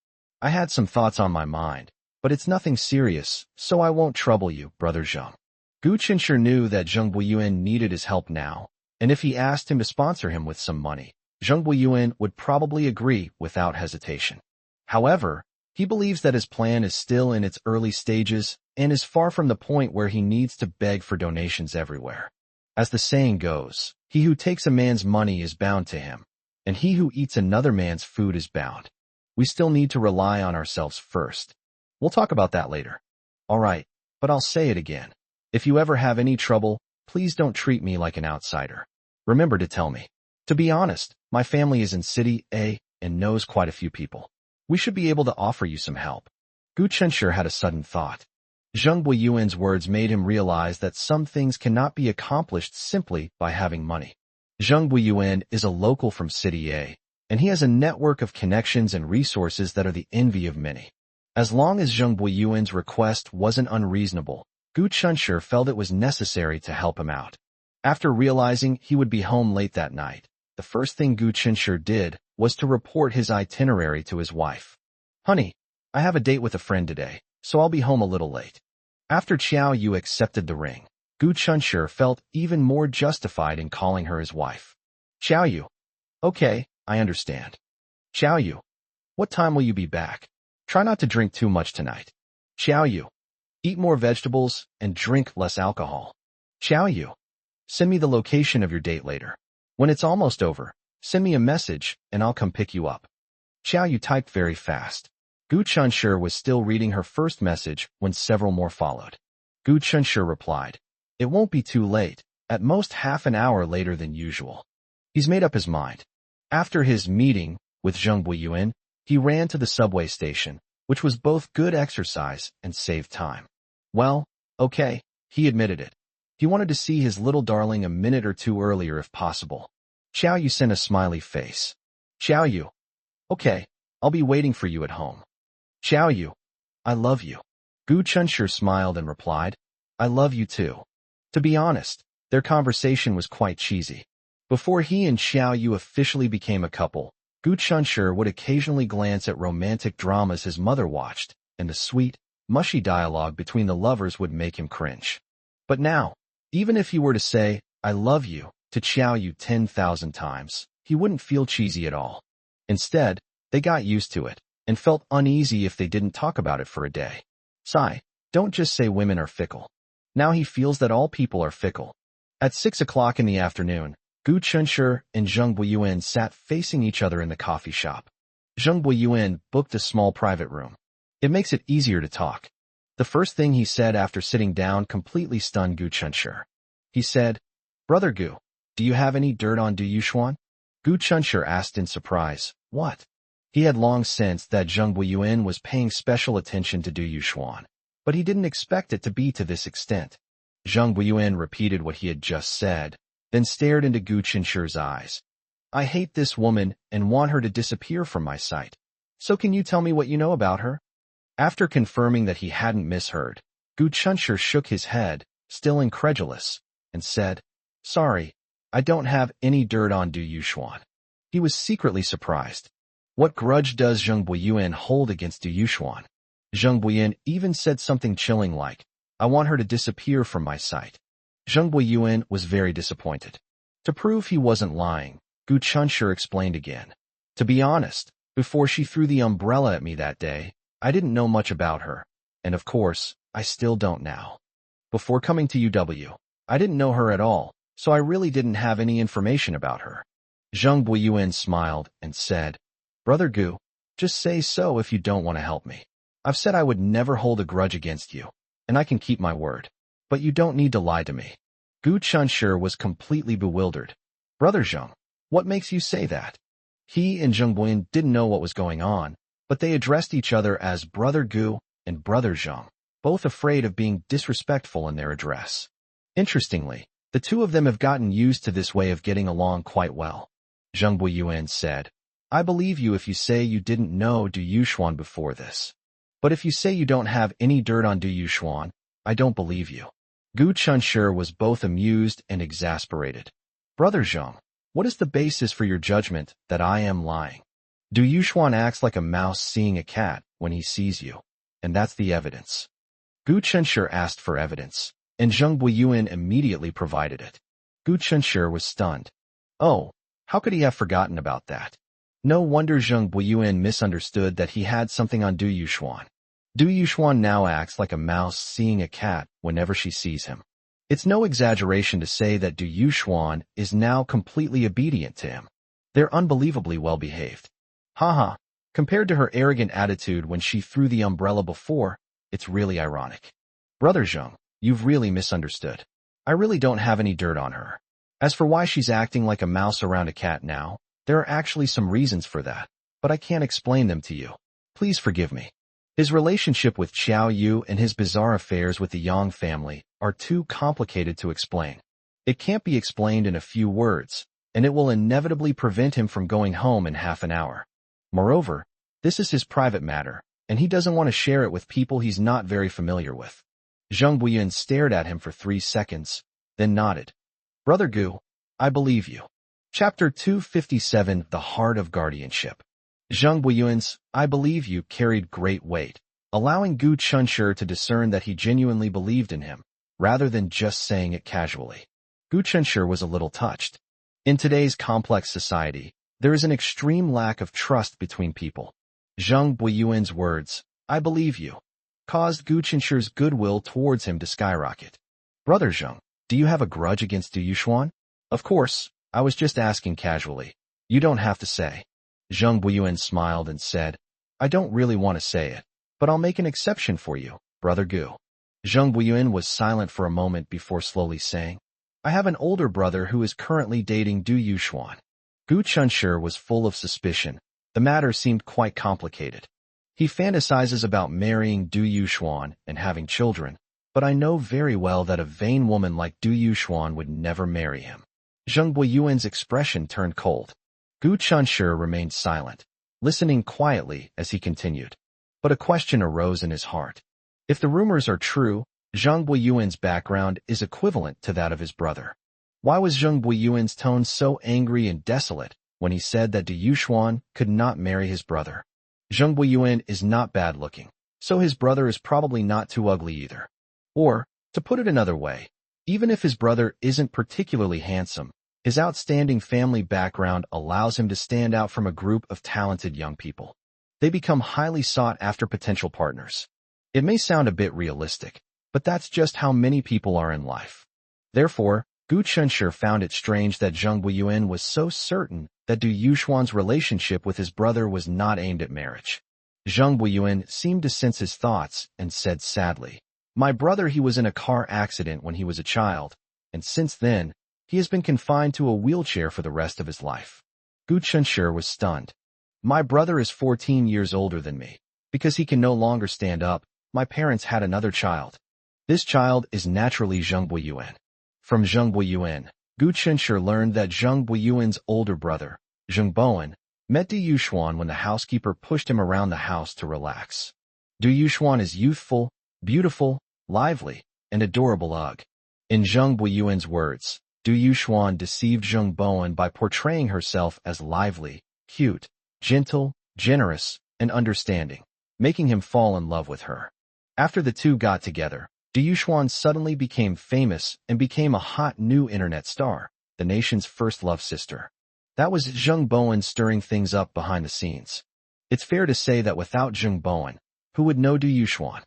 I had some thoughts on my mind, but it's nothing serious, so I won't trouble you, Brother Zheng." Gu Qinsher knew that Zheng Buiyuan needed his help now, and if he asked him to sponsor him with some money, Zheng Buiyuan would probably agree without hesitation. However, he believes that his plan is still in its early stages and is far from the point where he needs to beg for donations everywhere. As the saying goes, he who takes a man's money is bound to him, and he who eats another man's food is bound. We still need to rely on ourselves first. We'll talk about that later. All right, but I'll say it again. If you ever have any trouble, please don't treat me like an outsider. Remember to tell me. To be honest, my family is in City A and knows quite a few people. We should be able to offer you some help. Gu Qinsher had a sudden thought. Zheng Buiyuan's words made him realize that some things cannot be accomplished simply by having money. Zheng Buiyuan is a local from City A, and he has a network of connections and resources that are the envy of many. As long as Zheng Buiyuan's request wasn't unreasonable, Gu Qinsher felt it was necessary to help him out. After realizing he would be home late that night, the first thing Gu Qinsher did was to report his itinerary to his wife. "Honey, I have a date with a friend today, so I'll be home a little late." After Xiao Yu accepted the ring, Gu Qinsher felt even more justified in calling her his wife. "Xiao Yu. Okay, I understand. Xiao Yu. What time will you be back? Try not to drink too much tonight. Xiao Yu. Eat more vegetables and drink less alcohol. Xiao Yu. Send me the location of your date later. When it's almost over, send me a message and I'll come pick you up." Xiao Yu typed very fast. Gu Qinsher was still reading her first message when several more followed. Gu Qinsher replied, "It won't be too late, at most half an hour later than usual." He's made up his mind. After his meeting with Zheng Buiyuan, he ran to the subway station, which was both good exercise and saved time. Well, okay, he admitted it. He wanted to see his little darling a minute or two earlier if possible. Xiao Yu sent a smiley face. "Xiao Yu. Okay, I'll be waiting for you at home." "Xiao Yu. I love you." Gu Qinsher smiled and replied, "I love you too." To be honest, their conversation was quite cheesy. Before he and Xiao Yu officially became a couple, Gu Qinsher would occasionally glance at romantic dramas his mother watched, and the sweet, mushy dialogue between the lovers would make him cringe. But now, even if he were to say, "I love you," to Xiao Yu 10,000 times, he wouldn't feel cheesy at all. Instead, they got used to it, and felt uneasy if they didn't talk about it for a day. Sigh, don't just say women are fickle. Now he feels that all people are fickle. At 6 o'clock in the afternoon, Gu Qinsher and Zheng Buiyuan sat facing each other in the coffee shop. Zheng Buiyuan booked a small private room. It makes it easier to talk. The first thing he said after sitting down completely stunned Gu Qinsher. He said, "Brother Gu, do you have any dirt on Du Yuxuan?" Gu Qinsher asked in surprise, "What?" He had long sensed that Zheng Buiyuan was paying special attention to Du Yuxuan, but he didn't expect it to be to this extent. Zheng Buiyuan repeated what he had just said, then stared into Gu Qinsher's eyes. "I hate this woman and want her to disappear from my sight. So can you tell me what you know about her?" After confirming that he hadn't misheard, Gu Qinsher shook his head, still incredulous, and said, "Sorry, I don't have any dirt on Du Yuxuan." He was secretly surprised. What grudge does Zheng Buiyuan hold against Du Yuxuan? Zheng Buiyuan even said something chilling like, "I want her to disappear from my sight." Zheng Buiyuan was very disappointed. To prove he wasn't lying, Gu Qinsher explained again. "To be honest, before she threw the umbrella at me that day, I didn't know much about her, and of course, I still don't now. Before coming to UW, I didn't know her at all, so I really didn't have any information about her." Zheng Buiyuan smiled and said, "Brother Gu, just say so if you don't want to help me." I've said I would never hold a grudge against you, and I can keep my word. But you don't need to lie to me. Gu Chunshi was completely bewildered. Brother Zheng, what makes you say that? He and Zheng Buyin didn't know what was going on, but they addressed each other as Brother Gu and Brother Zheng, both afraid of being disrespectful in their address. Interestingly, the two of them have gotten used to this way of getting along quite well. Zheng Buyin said, I believe you if you say you didn't know Du Yuxuan before this. But if you say you don't have any dirt on Du Yuxuan, I don't believe you. Gu Chunshi was both amused and exasperated. Brother Zheng, what is the basis for your judgment that I am lying? Du Yuxuan acts like a mouse seeing a cat when he sees you, and that's the evidence. Gu Chunshi asked for evidence, and Zheng Buyin immediately provided it. Gu Chunshi was stunned. Oh, how could he have forgotten about that? No wonder Zheng Buyin misunderstood that he had something on Du Yuxuan. Du Yuxuan now acts like a mouse seeing a cat whenever she sees him. It's no exaggeration to say that Du Yuxuan is now completely obedient to him. They're unbelievably well-behaved. Haha, compared to her arrogant attitude when she threw the umbrella before, it's really ironic. Brother Zheng, you've really misunderstood. I really don't have any dirt on her. As for why she's acting like a mouse around a cat now, there are actually some reasons for that, but I can't explain them to you. Please forgive me. His relationship with Xiao Yu and his bizarre affairs with the Yang family are too complicated to explain. It can't be explained in a few words, and it will inevitably prevent him from going home in half an hour. Moreover, this is his private matter, and he doesn't want to share it with people he's not very familiar with. Zheng Buyin stared at him for 3 seconds, then nodded. Brother Gu, I believe you. Chapter 257, The Heart of Guardianship. Zheng Buyin's I believe you carried great weight, allowing Gu Chunshi to discern that he genuinely believed in him, rather than just saying it casually. Gu Chunshi was a little touched. In today's complex society, there is an extreme lack of trust between people. Zheng Buyin's words, I believe you, caused Gu Chunshi's goodwill towards him to skyrocket. Brother Zheng, do you have a grudge against Du Yuxuan? Of course, I was just asking casually. You don't have to say. Zheng Buyin smiled and said, I don't really want to say it, but I'll make an exception for you, Brother Gu. Zheng Buyin was silent for a moment before slowly saying, I have an older brother who is currently dating Du Yuxuan. Gu Chunshi was full of suspicion. The matter seemed quite complicated. He fantasizes about marrying Du Yuxuan and having children, but I know very well that a vain woman like Du Yuxuan would never marry him. Zheng Buyin's expression turned cold. Gu Chunshi remained silent, listening quietly as he continued. But a question arose in his heart. If the rumors are true, Zheng Buyin's background is equivalent to that of his brother. Why was Zheng Buyin's tone so angry and desolate when he said that Du Yuxuan could not marry his brother? Zheng Buyin is not bad-looking, so his brother is probably not too ugly either. Or, to put it another way, even if his brother isn't particularly handsome, his outstanding family background allows him to stand out from a group of talented young people. They become highly sought-after potential partners. It may sound a bit realistic, but that's just how many people are in life. Therefore, Gu Chunshi found it strange that Zheng Buyin was so certain that Du Yuxuan's relationship with his brother was not aimed at marriage. Zheng Buyin seemed to sense his thoughts and said sadly, My brother, he was in a car accident when he was a child, and since then, he has been confined to a wheelchair for the rest of his life. Gu Chunshi was stunned. My brother is 14 years older than me. Because he can no longer stand up, my parents had another child. This child is naturally Zheng Buyin. From Zheng Buyin, Gu Chunshi learned that Zheng Buyin's older brother, Zheng Bowen, met Du Yuxuan when the housekeeper pushed him around the house to relax. Du Yuxuan is youthful, beautiful, lively, and adorable. In Zheng Buyin's words, Du Yuxuan deceived Zheng Bowen by portraying herself as lively, cute, gentle, generous, and understanding, making him fall in love with her. After the two got together, Du Yuxuan suddenly became famous and became a hot new internet star, the nation's first love sister. That was Zheng Bowen stirring things up behind the scenes. It's fair to say that without Zheng Bowen, who would know Du Yuxuan?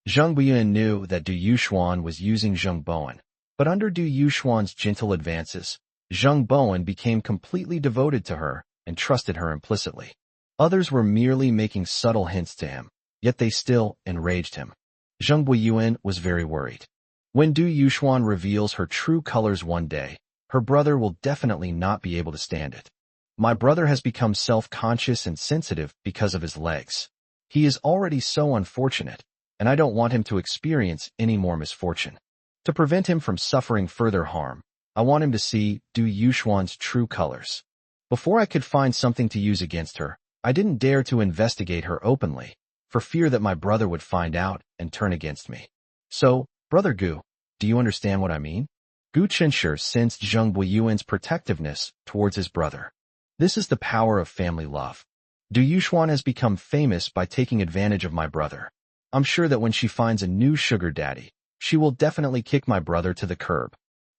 Zheng Buyin knew that Du Yuxuan was using Zheng Bowen, but under Du Yuxuan's gentle advances, Zheng Bowen became completely devoted to her and trusted her implicitly. Others were merely making subtle hints to him, yet they still enraged him. Zheng Buiyuan was very worried. When Du Yuxuan reveals her true colors one day, her brother will definitely not be able to stand it. My brother has become self-conscious and sensitive because of his legs. He is already so unfortunate, and I don't want him to experience any more misfortune. To prevent him from suffering further harm, I want him to see Du Yuxuan's true colors. Before I could find something to use against her, I didn't dare to investigate her openly, for fear that my brother would find out and turn against me. So, Brother Gu, do you understand what I mean? Gu Chenshi sensed Zheng Buiyuan's protectiveness towards his brother. This is the power of family love. Du Yuxuan has become famous by taking advantage of my brother. I'm sure that when she finds a new sugar daddy, she will definitely kick my brother to the curb.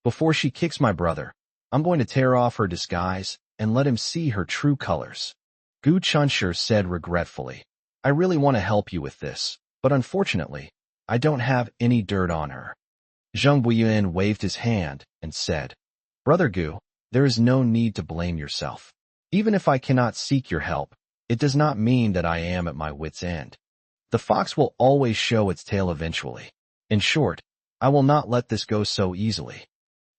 Before she kicks my brother, I'm going to tear off her disguise and let him see her true colors. Gu Chenshi said regretfully, I really want to help you with this, but unfortunately, I don't have any dirt on her. Zheng Buiyuan waved his hand and said, Brother Gu, there is no need to blame yourself. Even if I cannot seek your help, it does not mean that I am at my wit's end. The fox will always show its tail eventually. In short, I will not let this go so easily.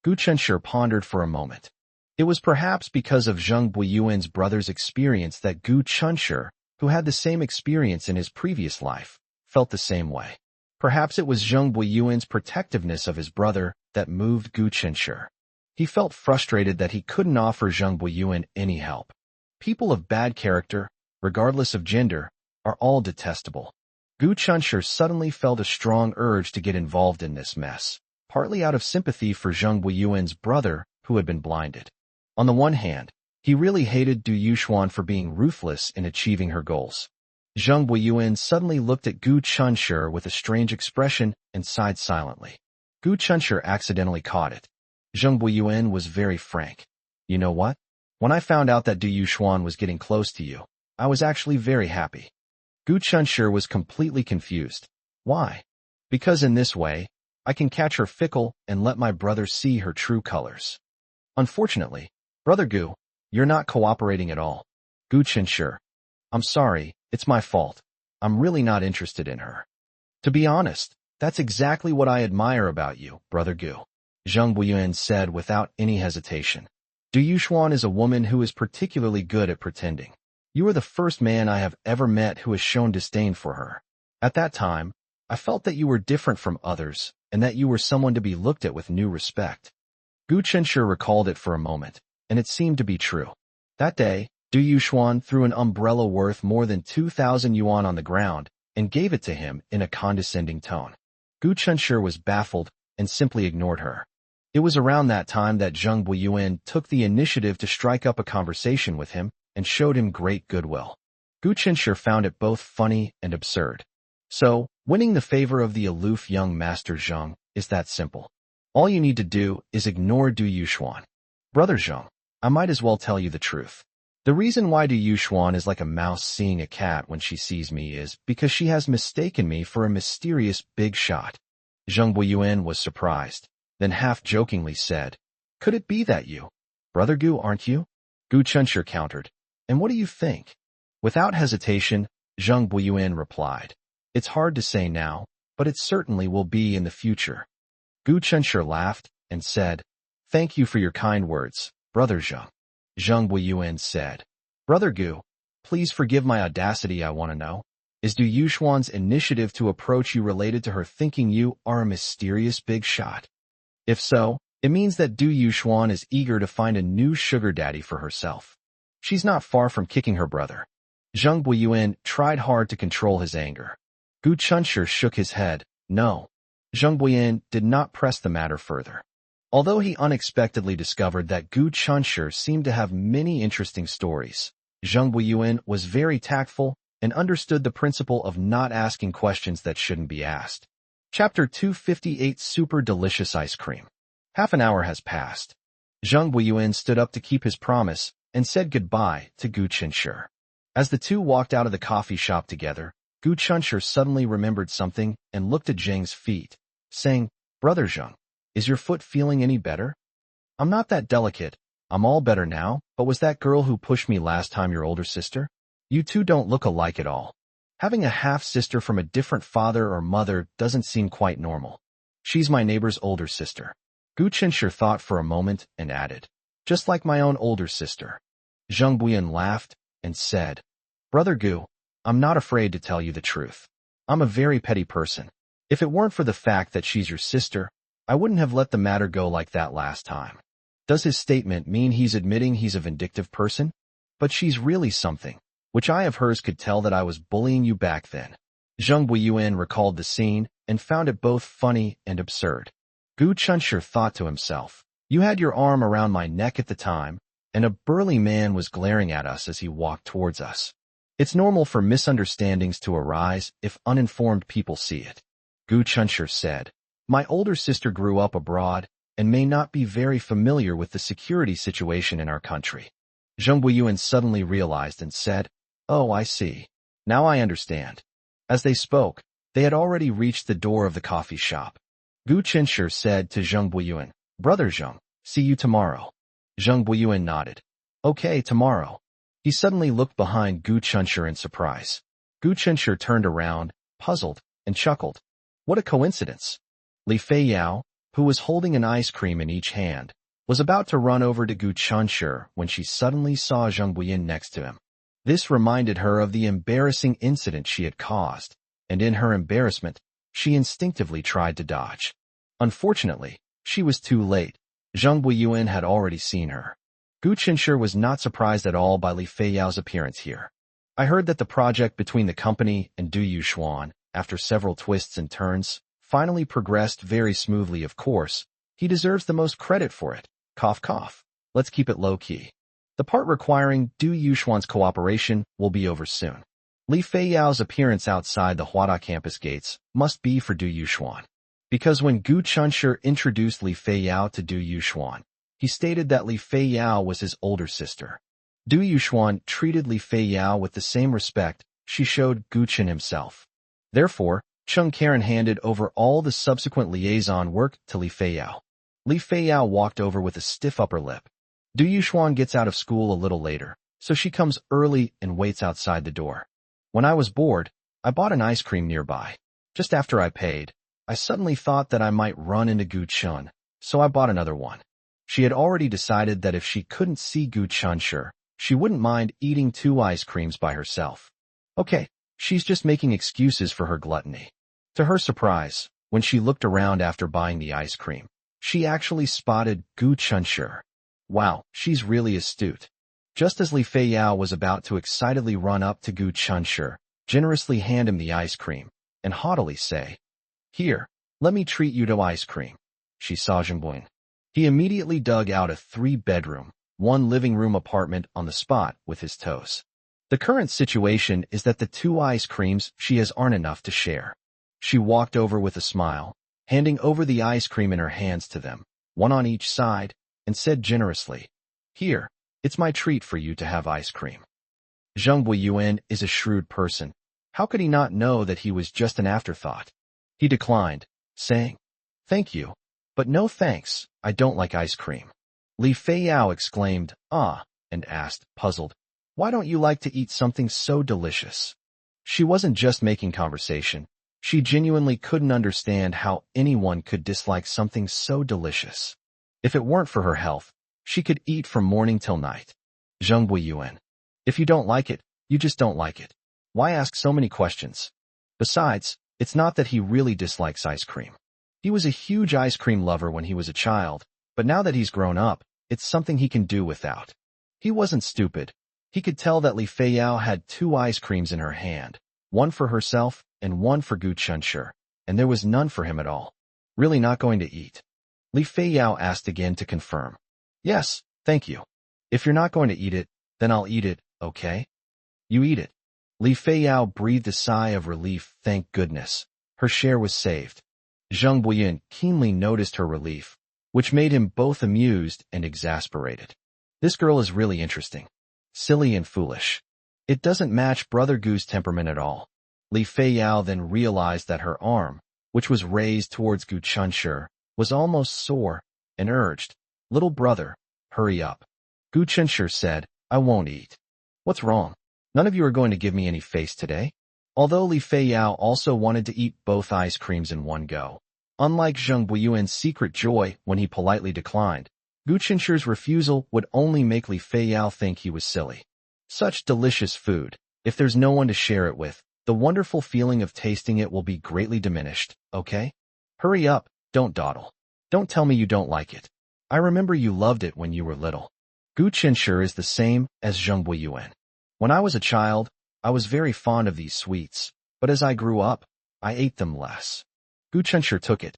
Gu Chenshi pondered for a moment. It was perhaps because of Zheng Buiyuan's brother's experience that Gu Chenshi, who had the same experience in his previous life, felt the same way. Perhaps it was Zheng Buiyuan's protectiveness of his brother that moved Gu Chenshi. He felt frustrated that he couldn't offer Zheng Buiyuan any help. People of bad character, regardless of gender, are all detestable. Gu Chenshi suddenly felt a strong urge to get involved in this mess, partly out of sympathy for Zheng Buiyuan's brother who had been blinded. On the one hand, he really hated Du Yuxuan for being ruthless in achieving her goals. Zheng Buiyuan suddenly looked at Gu Chenshi with a strange expression and sighed silently. Gu Chenshi accidentally caught it. Zheng Buiyuan was very frank. You know what? When I found out that Du Yuxuan was getting close to you, I was actually very happy. Gu Chenshi was completely confused. Why? Because in this way, I can catch her fickle and let my brother see her true colors. Unfortunately, Brother Gu, you're not cooperating at all. Gu Chenshi, I'm sorry, it's my fault. I'm really not interested in her. To be honest, that's exactly what I admire about you, Brother Gu. Zheng Buiyuan said without any hesitation. Du Yuxuan is a woman who is particularly good at pretending. You are the first man I have ever met who has shown disdain for her. At that time, I felt that you were different from others and that you were someone to be looked at with new respect. Gu Chenshi recalled it for a moment, and it seemed to be true. That day, Du Yuxuan threw an umbrella worth more than 2,000 yuan on the ground and gave it to him in a condescending tone. Gu Chenshi was baffled and simply ignored her. It was around that time that Zheng Buiyuan took the initiative to strike up a conversation with him and showed him great goodwill. Gu Chenshi found it both funny and absurd. So, winning the favor of the aloof young Master Zheng is that simple. All you need to do is ignore Du Yuxuan. Brother Zheng, I might as well tell you the truth. The reason why Du Yuxuan is like a mouse seeing a cat when she sees me is because she has mistaken me for a mysterious big shot. Zheng Buiyuan was surprised, then half-jokingly said, Could it be that you, Brother Gu, aren't you? Gu Chenshi countered, And what do you think? Without hesitation, Zheng Buiyuan replied, It's hard to say now, but it certainly will be in the future. Gu Chenshi laughed and said, Thank you for your kind words, Brother Zheng. Zheng Buiyuan said, Brother Gu, please forgive my audacity. I want to know, is Du Yuxuan's initiative to approach you related to her thinking you are a mysterious big shot? If so, it means that Du Yuxuan is eager to find a new sugar daddy for herself. She's not far from kicking her brother. Zheng Buiyuan tried hard to control his anger. Gu Chenshi shook his head. No. Zheng Buiyuan did not press the matter further. Although he unexpectedly discovered that Gu Chenshi seemed to have many interesting stories, Zheng Buiyuan was very tactful and understood the principle of not asking questions that shouldn't be asked. Chapter 258 Super Delicious Ice Cream. Half an hour has passed. Zheng Buiyuan stood up to keep his promise and said goodbye to Gu Chenshi. As the two walked out of the coffee shop together, Gu Chenshi suddenly remembered something and looked at Zheng's feet, saying, Brother Zheng, is your foot feeling any better? I'm not that delicate. I'm all better now, but was that girl who pushed me last time your older sister? You two don't look alike at all. Having a half-sister from a different father or mother doesn't seem quite normal. She's my neighbor's older sister. Gu Qinsher thought for a moment and added, just like my own older sister. Zheng Buyan laughed and said, Brother Gu, I'm not afraid to tell you the truth. I'm a very petty person. If it weren't for the fact that she's your sister, I wouldn't have let the matter go like that last time. Does his statement mean he's admitting he's a vindictive person? But she's really something, which I of hers could tell that I was bullying you back then. Zheng Buyan recalled the scene and found it both funny and absurd. Gu Qinsher thought to himself, you had your arm around my neck at the time, and a burly man was glaring at us as he walked towards us. It's normal for misunderstandings to arise if uninformed people see it. Gu Qinsher said, my older sister grew up abroad and may not be very familiar with the security situation in our country. Zheng Buyan suddenly realized and said, oh, I see. Now I understand. As they spoke, they had already reached the door of the coffee shop. Gu Qinsher said to Zheng Buyan, Brother Zheng, see you tomorrow. Zheng Buyan nodded. Okay, tomorrow. He suddenly looked behind Gu Qinsher in surprise. Gu Qinsher turned around, puzzled, and chuckled. What a coincidence. Li Feiyao, who was holding an ice cream in each hand, was about to run over to Gu Qinsher when she suddenly saw Zheng Buyan next to him. This reminded her of the embarrassing incident she had caused, and in her embarrassment, she instinctively tried to dodge. Unfortunately, she was too late. Zheng Buyan had already seen her. Gu Qinsher was not surprised at all by Li Feiyao's appearance here. I heard that the project between the company and Du Yuxuan, after several twists and turns, finally progressed very smoothly. Of course, he deserves the most credit for it. Cough cough. Let's keep it low-key. The part requiring Du Yuxuan's cooperation will be over soon. Li Feiyao's appearance outside the Huada campus gates must be for Du Yuxuan. Because when Gu Qinsher introduced Li Feiyao to Du Yuxuan, he stated that Li Feiyao was his older sister. Du Yuxuan treated Li Feiyao with the same respect she showed Gu Qin himself. Therefore, Cheng Karen handed over all the subsequent liaison work to Li Feiyao. Li Feiyao walked over with a stiff upper lip. Du Yuxuan gets out of school a little later, so she comes early and waits outside the door. When I was bored, I bought an ice cream nearby. Just after I paid, I suddenly thought that I might run into Gu Qin, so I bought another one. She had already decided that if she couldn't see Gu Qinsher, she wouldn't mind eating 2 ice creams by herself. Okay, she's just making excuses for her gluttony. To her surprise, when she looked around after buying the ice cream, she actually spotted Gu Qinsher. Wow, she's really astute. Just as Li Feiyao was about to excitedly run up to Gu Qinsher, generously hand him the ice cream, and haughtily say, Here, let me treat you to ice cream, she saw Zheng Buyan. He immediately dug out a 3-bedroom, 1 living room apartment on the spot with his toes. The current situation is that the 2 ice creams she has aren't enough to share. She walked over with a smile, handing over the ice cream in her hands to them, 1 on each side, and said generously, Here, it's my treat for you to have ice cream. Zheng Buyan is a shrewd person. How could he not know that he was just an afterthought? He declined, saying, Thank you, but no thanks, I don't like ice cream. Li Feiyao exclaimed, Ah, and asked, puzzled, Why don't you like to eat something so delicious? She wasn't just making conversation. She genuinely couldn't understand how anyone could dislike something so delicious. If it weren't for her health, she could eat from morning till night. Zheng Buyan. If you don't like it, you just don't like it. Why ask so many questions? Besides, it's not that he really dislikes ice cream. He was a huge ice cream lover when he was a child, but now that he's grown up, it's something he can do without. He wasn't stupid. He could tell that Li Feiyao had 2 ice creams in her hand, 1 for herself and 1 for Gu Qinsher, and there was none for him at all. Really not going to eat? Li Feiyao asked again to confirm. Yes, thank you. If you're not going to eat it, then I'll eat it, okay? You eat it. Li Feiyao breathed a sigh of relief. Thank goodness. Her share was saved. Zheng Buyan keenly noticed her relief, which made him both amused and exasperated. This girl is really interesting. Silly and foolish. It doesn't match Brother Gu's temperament at all. Li Feiyao then realized that her arm, which was raised towards Gu Qinsher, was almost sore, and urged, Little brother, hurry up. Gu Qinsher said, I won't eat. What's wrong? None of you are going to give me any face today? Although Li Feiyao also wanted to eat both ice creams in one go. Unlike Zheng Buiyuan's secret joy when he politely declined, Gu Qinshi's refusal would only make Li Feiyao think he was silly. Such delicious food. If there's no one to share it with, the wonderful feeling of tasting it will be greatly diminished, okay? Hurry up, don't dawdle. Don't tell me you don't like it. I remember you loved it when you were little. Gu Qinshi is the same as Zheng Buiyuan. When I was a child, I was very fond of these sweets, but as I grew up, I ate them less. Gu Qinshi took it.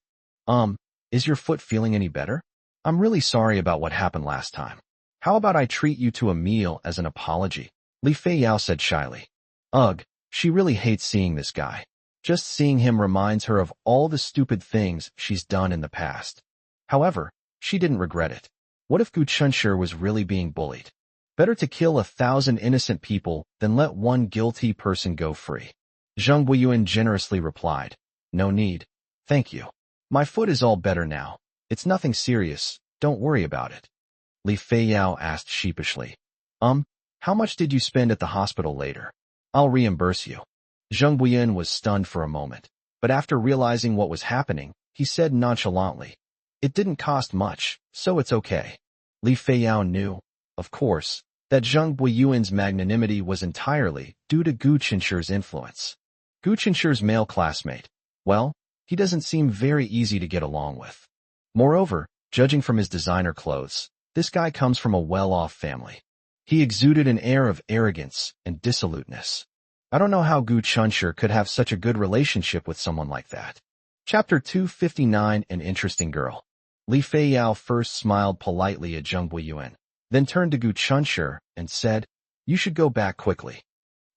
Is your foot feeling any better? I'm really sorry about what happened last time. How about I treat you to a meal as an apology? Li Feiyao said shyly. Ugh, she really hates seeing this guy. Just seeing him reminds her of all the stupid things she's done in the past. However, she didn't regret it. What if Gu Qinshi was really being bullied? Better to kill 1,000 innocent people than let one guilty person go free. Zheng Buiyuan generously replied. No need. Thank you. My foot is all better now. It's nothing serious, don't worry about it. Li Feiyao asked sheepishly. How much did you spend at the hospital later? I'll reimburse you. Zheng Buiyuan was stunned for a moment, but after realizing what was happening, he said nonchalantly. It didn't cost much, so it's okay. Li Feiyao knew, of course, that Zheng Buiyuan's magnanimity was entirely due to Gu Qinshi's influence. Gu Qinshi's male classmate, well, he doesn't seem very easy to get along with. Moreover, judging from his designer clothes, this guy comes from a well-off family. He exuded an air of arrogance and dissoluteness. I don't know how Gu Qinshi could have such a good relationship with someone like that. Chapter 259 An Interesting Girl. Li Feiyao first smiled politely at Zheng Buiyuan, then turned to Gu Qinshi and said, You should go back quickly.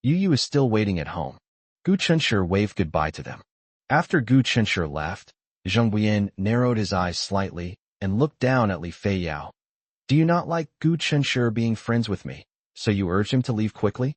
Yu is still waiting at home. Gu Qinshi waved goodbye to them. After Gu Qinshi left, Zheng Buiyuan narrowed his eyes slightly and looked down at Li Feiyao. Do you not like Gu Qinshi being friends with me, so you urged him to leave quickly?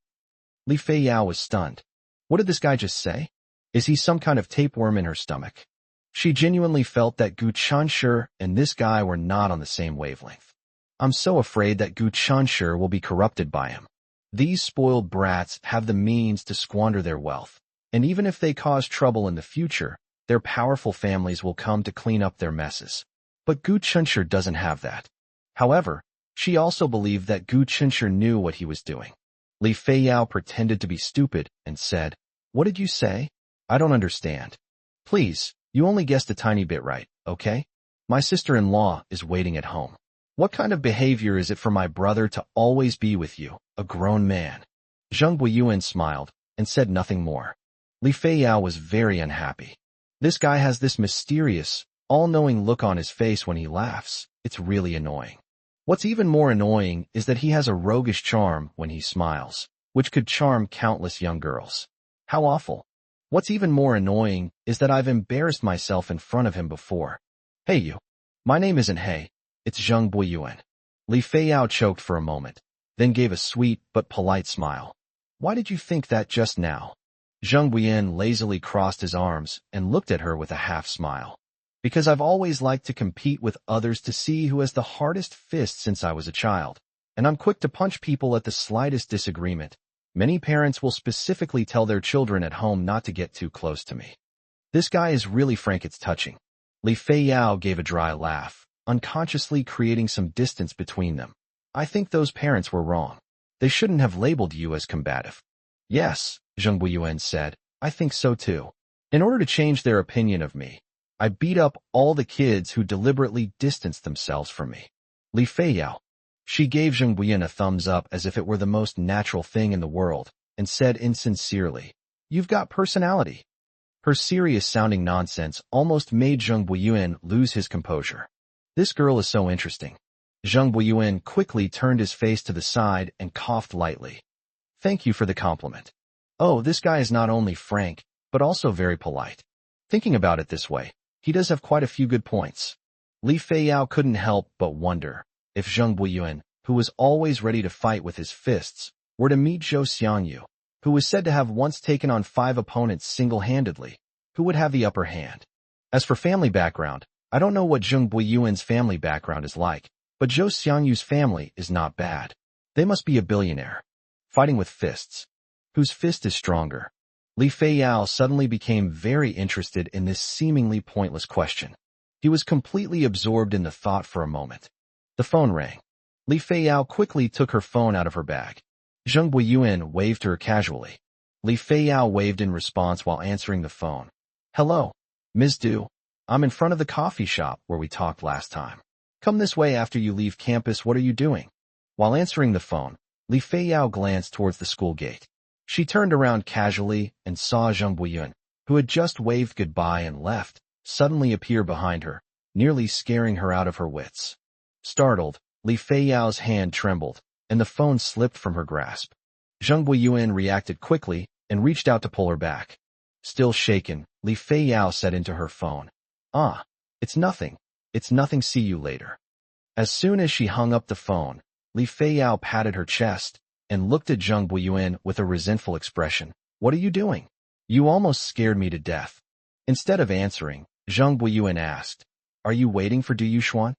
Li Feiyao was stunned. What did this guy just say? Is he some kind of tapeworm in her stomach? She genuinely felt that Gu Qinshi and this guy were not on the same wavelength. I'm so afraid that Gu Qinshi will be corrupted by him. These spoiled brats have the means to squander their wealth, and even if they cause trouble in the future, their powerful families will come to clean up their messes. But Gu Qinshi doesn't have that. However, she also believed that Gu Qinshi knew what he was doing. Li Feiyao pretended to be stupid and said, What did you say? I don't understand. Please, you only guessed a tiny bit right, okay? My sister-in-law is waiting at home. What kind of behavior is it for my brother to always be with you, a grown man? Zheng Buiyuan smiled and said nothing more. Li Feiyao was very unhappy. This guy has this mysterious, all-knowing look on his face when he laughs. It's really annoying. What's even more annoying is that he has a roguish charm when he smiles, which could charm countless young girls. How awful. What's even more annoying is that I've embarrassed myself in front of him before. Hey you. My name isn't Hey, it's Zheng Buiyuan. Li Feiyao choked for a moment, then gave a sweet but polite smile. Why did you think that just now? Zheng Buiyuan lazily crossed his arms and looked at her with a half-smile. Because I've always liked to compete with others to see who has the hardest fist since I was a child, and I'm quick to punch people at the slightest disagreement. Many parents will specifically tell their children at home not to get too close to me. This guy is really frank, it's touching. Li Feiyao gave a dry laugh, unconsciously creating some distance between them. I think those parents were wrong. They shouldn't have labeled you as combative. Yes, Zheng Buiyuan said, I think so too. In order to change their opinion of me, I beat up all the kids who deliberately distanced themselves from me. Li Feiyao. She gave Zheng Buiyuan a thumbs up as if it were the most natural thing in the world, and said insincerely, You've got personality. Her serious-sounding nonsense almost made Zheng Buiyuan lose his composure. This girl is so interesting. Zheng Buiyuan quickly turned his face to the side and coughed lightly. Thank you for the compliment. Oh, this guy is not only frank, but also very polite. Thinking about it this way, he does have quite a few good points. Li Feiyao couldn't help but wonder if Zheng Buiyuan, who was always ready to fight with his fists, were to meet Zhou Xiangyu, who was said to have once taken on 5 opponents single-handedly, who would have the upper hand. As for family background, I don't know what Zheng Buiyuan's family background is like, but Zhou Xiangyu's family is not bad. They must be a billionaire. Fighting with fists. Whose fist is stronger? Li Feiyao suddenly became very interested in this seemingly pointless question. He was completely absorbed in the thought for a moment. The phone rang. Li Feiyao quickly took her phone out of her bag. Zheng Buiyuan waved to her casually. Li Feiyao waved in response while answering the phone. Hello, Ms. Du. I'm in front of the coffee shop where we talked last time. Come this way after you leave campus. What are you doing? While answering the phone, Li Feiyao glanced towards the school gate. She turned around casually and saw Zheng Buiyuan, who had just waved goodbye and left, suddenly appear behind her, nearly scaring her out of her wits. Startled, Li Feiyao's hand trembled, and the phone slipped from her grasp. Zheng Buiyuan reacted quickly and reached out to pull her back. Still shaken, Li Feiyao said into her phone, "Ah, it's nothing. It's nothing. See you later." As soon as she hung up the phone, Li Feiyao patted her chest and looked at Zheng Buiyuan with a resentful expression. "What are you doing? You almost scared me to death." Instead of answering, Zheng Buiyuan asked, "Are you waiting for Du Yuxuan?"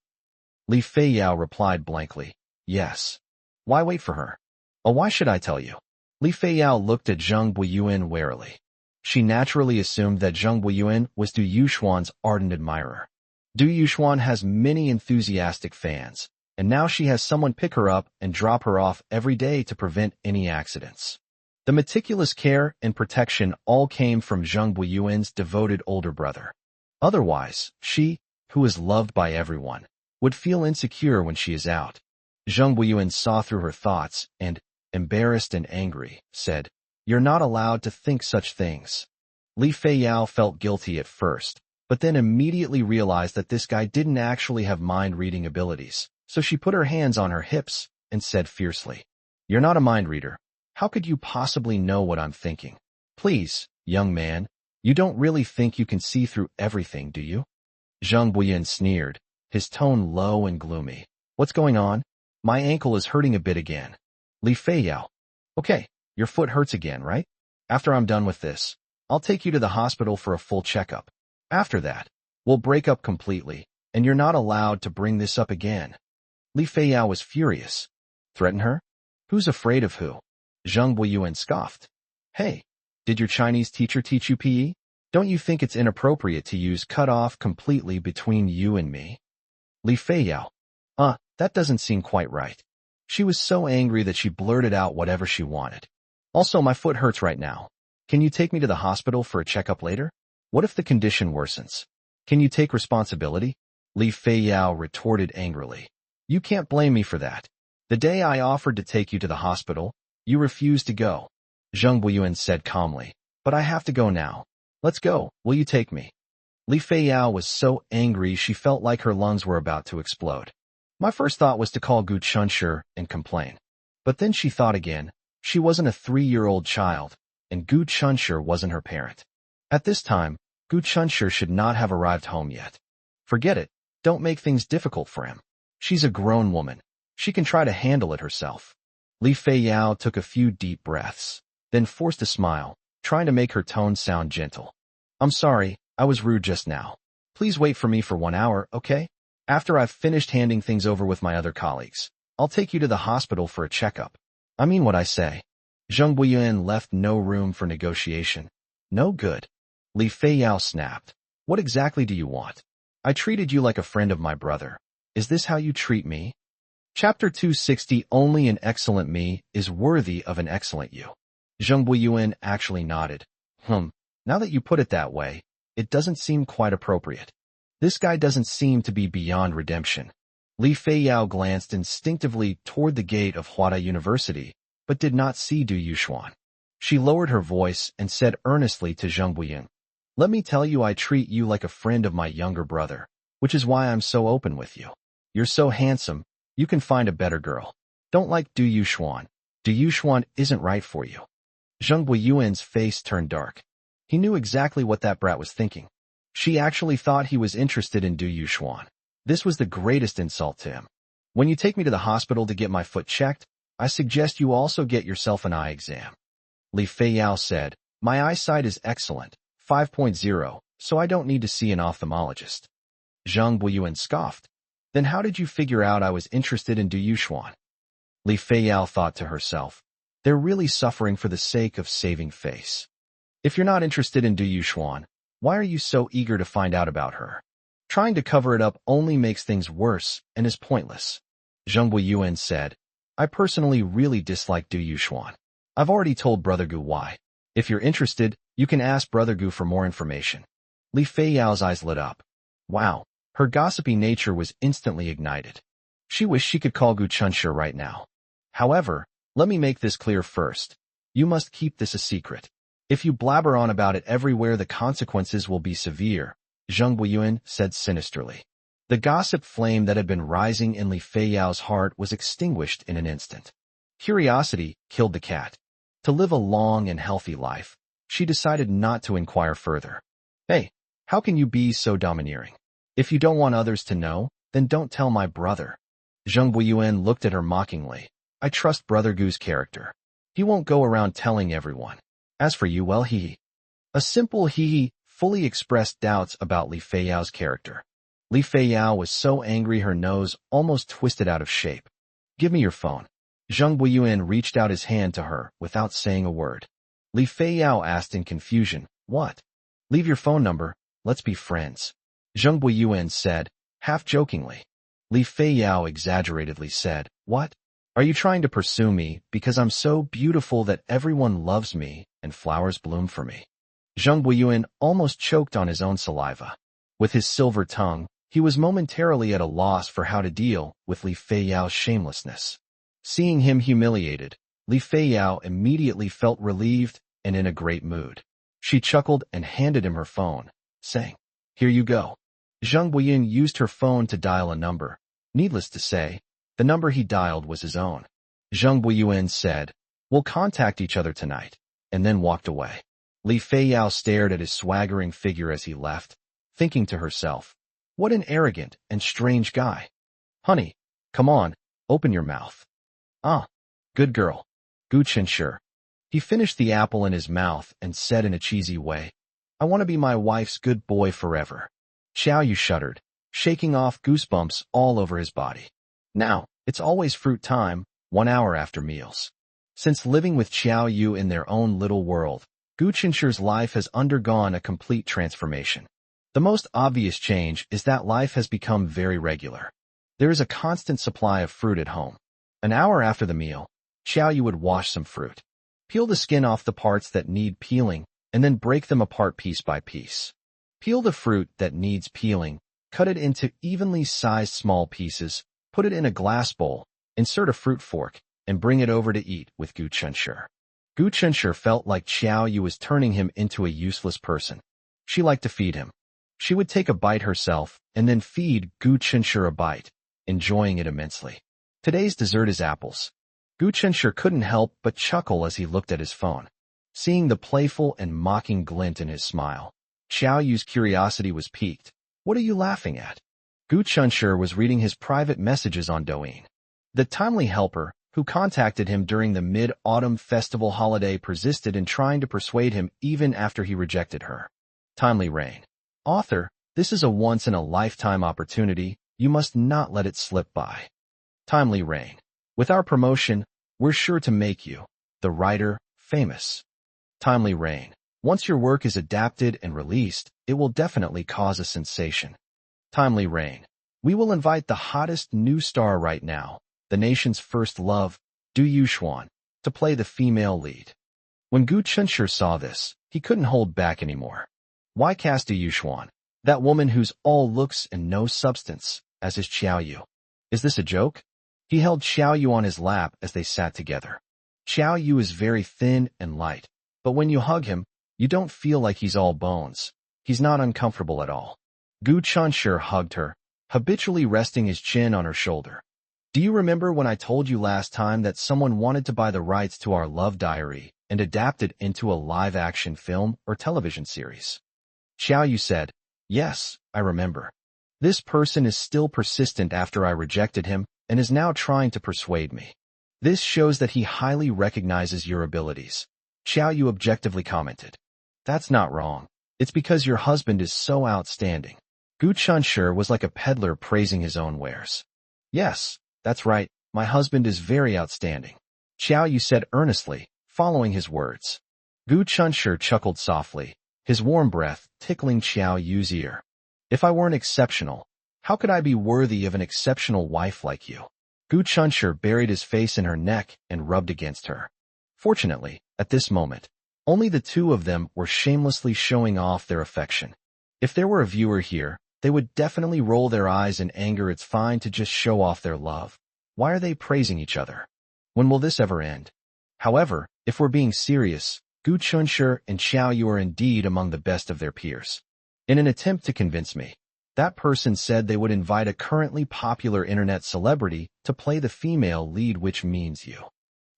Li Feiyao replied blankly, "Yes." "Why wait for her?" "Oh, why should I tell you?" Li Feiyao looked at Zheng Buiyuan warily. She naturally assumed that Zheng Buiyuan was Du Yuxuan's ardent admirer. Du Yuxuan has many enthusiastic fans, and now she has someone pick her up and drop her off every day to prevent any accidents. The meticulous care and protection all came from Zheng Buiyuan's devoted older brother. Otherwise, she, who is loved by everyone, would feel insecure when she is out. Zheng Buiyuan saw through her thoughts and, embarrassed and angry, said, "You're not allowed to think such things." Li Feiyao felt guilty at first, but then immediately realized that this guy didn't actually have mind-reading abilities, so she put her hands on her hips and said fiercely, "You're not a mind reader. How could you possibly know what I'm thinking? Please, young man, you don't really think you can see through everything, do you?" Zheng Buiyuan sneered, his tone low and gloomy. "What's going on? My ankle is hurting a bit again." Li Feiyao. "Okay, your foot hurts again, right? After I'm done with this, I'll take you to the hospital for a full checkup. After that, we'll break up completely, and you're not allowed to bring this up again." Li Feiyao was furious. Threaten her? Who's afraid of who? Zheng Buiyuan scoffed. "Hey, did your Chinese teacher teach you PE? Don't you think it's inappropriate to use cut off completely between you and me?" Li Feiyao. That doesn't seem quite right." She was so angry that she blurted out whatever she wanted. "Also, my foot hurts right now. Can you take me to the hospital for a checkup later? What if the condition worsens? Can you take responsibility?" Li Feiyao retorted angrily. "You can't blame me for that. The day I offered to take you to the hospital, you refused to go." Zheng Buiyuan said calmly, "But I have to go now. Let's go. Will you take me?" Li Feiyao was so angry she felt like her lungs were about to explode. My first thought was to call Gu Chunshi and complain. But then she thought again. She wasn't a 3-year-old child, and Gu Chunshi wasn't her parent. At this time, Gu Chunshi should not have arrived home yet. Forget it. Don't make things difficult for him. She's a grown woman. She can try to handle it herself. Li Feiyao took a few deep breaths, then forced a smile, trying to make her tone sound gentle. "I'm sorry, I was rude just now. Please wait for me for 1 hour, okay? After I've finished handing things over with my other colleagues, I'll take you to the hospital for a checkup. I mean what I say." Zheng Buiyuan left no room for negotiation. "No good." Li Feiyao snapped. "What exactly do you want? I treated you like a friend of my brother. Is this how you treat me?" Chapter 260. Only an excellent me is worthy of an excellent you. Zheng Buiyuan actually nodded. Now that you put it that way, it doesn't seem quite appropriate. This guy doesn't seem to be beyond redemption." Li Feiyao glanced instinctively toward the gate of Huada University, but did not see Du Yuxuan. She lowered her voice and said earnestly to Zheng Buiyuan, "Let me tell you, I treat you like a friend of my younger brother, which is why I'm so open with you. You're so handsome, you can find a better girl. Don't like Du Yuxuan. Du Yuxuan isn't right for you." Zheng Buiyuan's face turned dark. He knew exactly what that brat was thinking. She actually thought he was interested in Du Yuxuan. This was the greatest insult to him. "When you take me to the hospital to get my foot checked, I suggest you also get yourself an eye exam." Li Feiyao said, "My eyesight is excellent, 5.0, so I don't need to see an ophthalmologist." Zheng Buiyuan scoffed. "Then how did you figure out I was interested in Du Yuxuan?" Li Feiyao thought to herself, "They're really suffering for the sake of saving face." If you're not interested in Du Yuxuan, why are you so eager to find out about her? Trying to cover it up only makes things worse and is pointless. Zheng Buiyuan said, I personally really dislike Du Yuxuan. I've already told Brother Gu why. If you're interested, you can ask Brother Gu for more information. Li Feiyao's eyes lit up. Wow, her gossipy nature was instantly ignited. She wished she could call Gu Chunshi right now. However, let me make this clear first. You must keep this a secret. If you blabber on about it everywhere, the consequences will be severe, Zheng Buiyuan said sinisterly. The gossip flame that had been rising in Li Feiyao's heart was extinguished in an instant. Curiosity killed the cat. To live a long and healthy life, she decided not to inquire further. Hey, how can you be so domineering? If you don't want others to know, then don't tell my brother. Zheng Buiyuan looked at her mockingly. I trust Brother Gu's character. He won't go around telling everyone. As for you, well, A simple he fully expressed doubts about Li Feiyao's character. Li Feiyao was so angry her nose almost twisted out of shape. Give me your phone. Zheng Buiyuan reached out his hand to her without saying a word. Li Feiyao asked in confusion, What? Leave your phone number, let's be friends. Zheng Buiyuan said, half jokingly. Li Feiyao exaggeratedly said, What? Are you trying to pursue me because I'm so beautiful that everyone loves me and flowers bloom for me? Zheng Buiyuan almost choked on his own saliva. With his silver tongue, he was momentarily at a loss for how to deal with Li Feiyao's shamelessness. Seeing him humiliated, Li Feiyao immediately felt relieved and in a great mood. She chuckled and handed him her phone, saying, Here you go. Zheng Buiyuan used her phone to dial a number. Needless to say, the number he dialed was his own. Zheng Buiyuan said, We'll contact each other tonight, and then walked away. Li Feiyao stared at his swaggering figure as he left, thinking to herself, What an arrogant and strange guy. Honey, come on, open your mouth. Ah, good girl. Gu Chunshi. He finished the apple in his mouth and said in a cheesy way, I want to be my wife's good boy forever. Xiao Yu shuddered, shaking off goosebumps all over his body. Now, it's always fruit time, 1 hour after meals. Since living with Xiao Yu in their own little world, Gu Chunshi's life has undergone a complete transformation. The most obvious change is that life has become very regular. There is a constant supply of fruit at home. An hour after the meal, Xiao Yu would wash some fruit, peel the skin off the parts that need peeling, and then break them apart piece by piece. Peel the fruit that needs peeling, cut it into evenly sized small pieces, put it in a glass bowl, insert a fruit fork, and bring it over to eat with Gu Chunshi. Gu Chunshi felt like Xiao Yu was turning him into a useless person. She liked to feed him. She would take a bite herself and then feed Gu Chunshi a bite, enjoying it immensely. Today's dessert is apples. Gu Chunshi couldn't help but chuckle as he looked at his phone. Seeing the playful and mocking glint in his smile, Xiao Yu's curiosity was piqued. What are you laughing at? Gu Chunshi was reading his private messages on Douyin. The timely helper, who contacted him during the Mid-Autumn Festival holiday, persisted in trying to persuade him even after he rejected her. Timely Rain. Author, this is a once-in-a-lifetime opportunity. You must not let it slip by. Timely Rain. With our promotion, we're sure to make you, the writer, famous. Timely Rain. Once your work is adapted and released, it will definitely cause a sensation. Timely Rain. We will invite the hottest new star right now, the nation's first love, Du Yuxuan, to play the female lead. When Gu Chunshi saw this, he couldn't hold back anymore. Why cast Du Yuxuan, that woman who's all looks and no substance, as is Xiao Yu? Is this a joke? He held Xiao Yu on his lap as they sat together. Xiao Yu is very thin and light, but when you hug him, you don't feel like he's all bones. He's not uncomfortable at all. Gu Chunshi hugged her, habitually resting his chin on her shoulder. Do you remember when I told you last time that someone wanted to buy the rights to our love diary and adapt it into a live-action film or television series? Xiao Yu said, Yes, I remember. This person is still persistent after I rejected him and is now trying to persuade me. This shows that he highly recognizes your abilities. Xiao Yu objectively commented. That's not wrong. It's because your husband is so outstanding. Gu Chunshi was like a peddler praising his own wares. Yes, that's right, my husband is very outstanding. Xiao Yu said earnestly, following his words. Gu Chunshur chuckled softly, his warm breath tickling Xiao Yu's ear. If I weren't exceptional, how could I be worthy of an exceptional wife like you? Gu Chunshur buried his face in her neck and rubbed against her. Fortunately, at this moment, only the two of them were shamelessly showing off their affection. If there were a viewer here, they would definitely roll their eyes in anger. It's fine to just show off their love. Why are they praising each other? When will this ever end? However, if we're being serious, Gu Chunshur and Xiao Yu are indeed among the best of their peers. In an attempt to convince me, that person said they would invite a currently popular internet celebrity to play the female lead, which means you.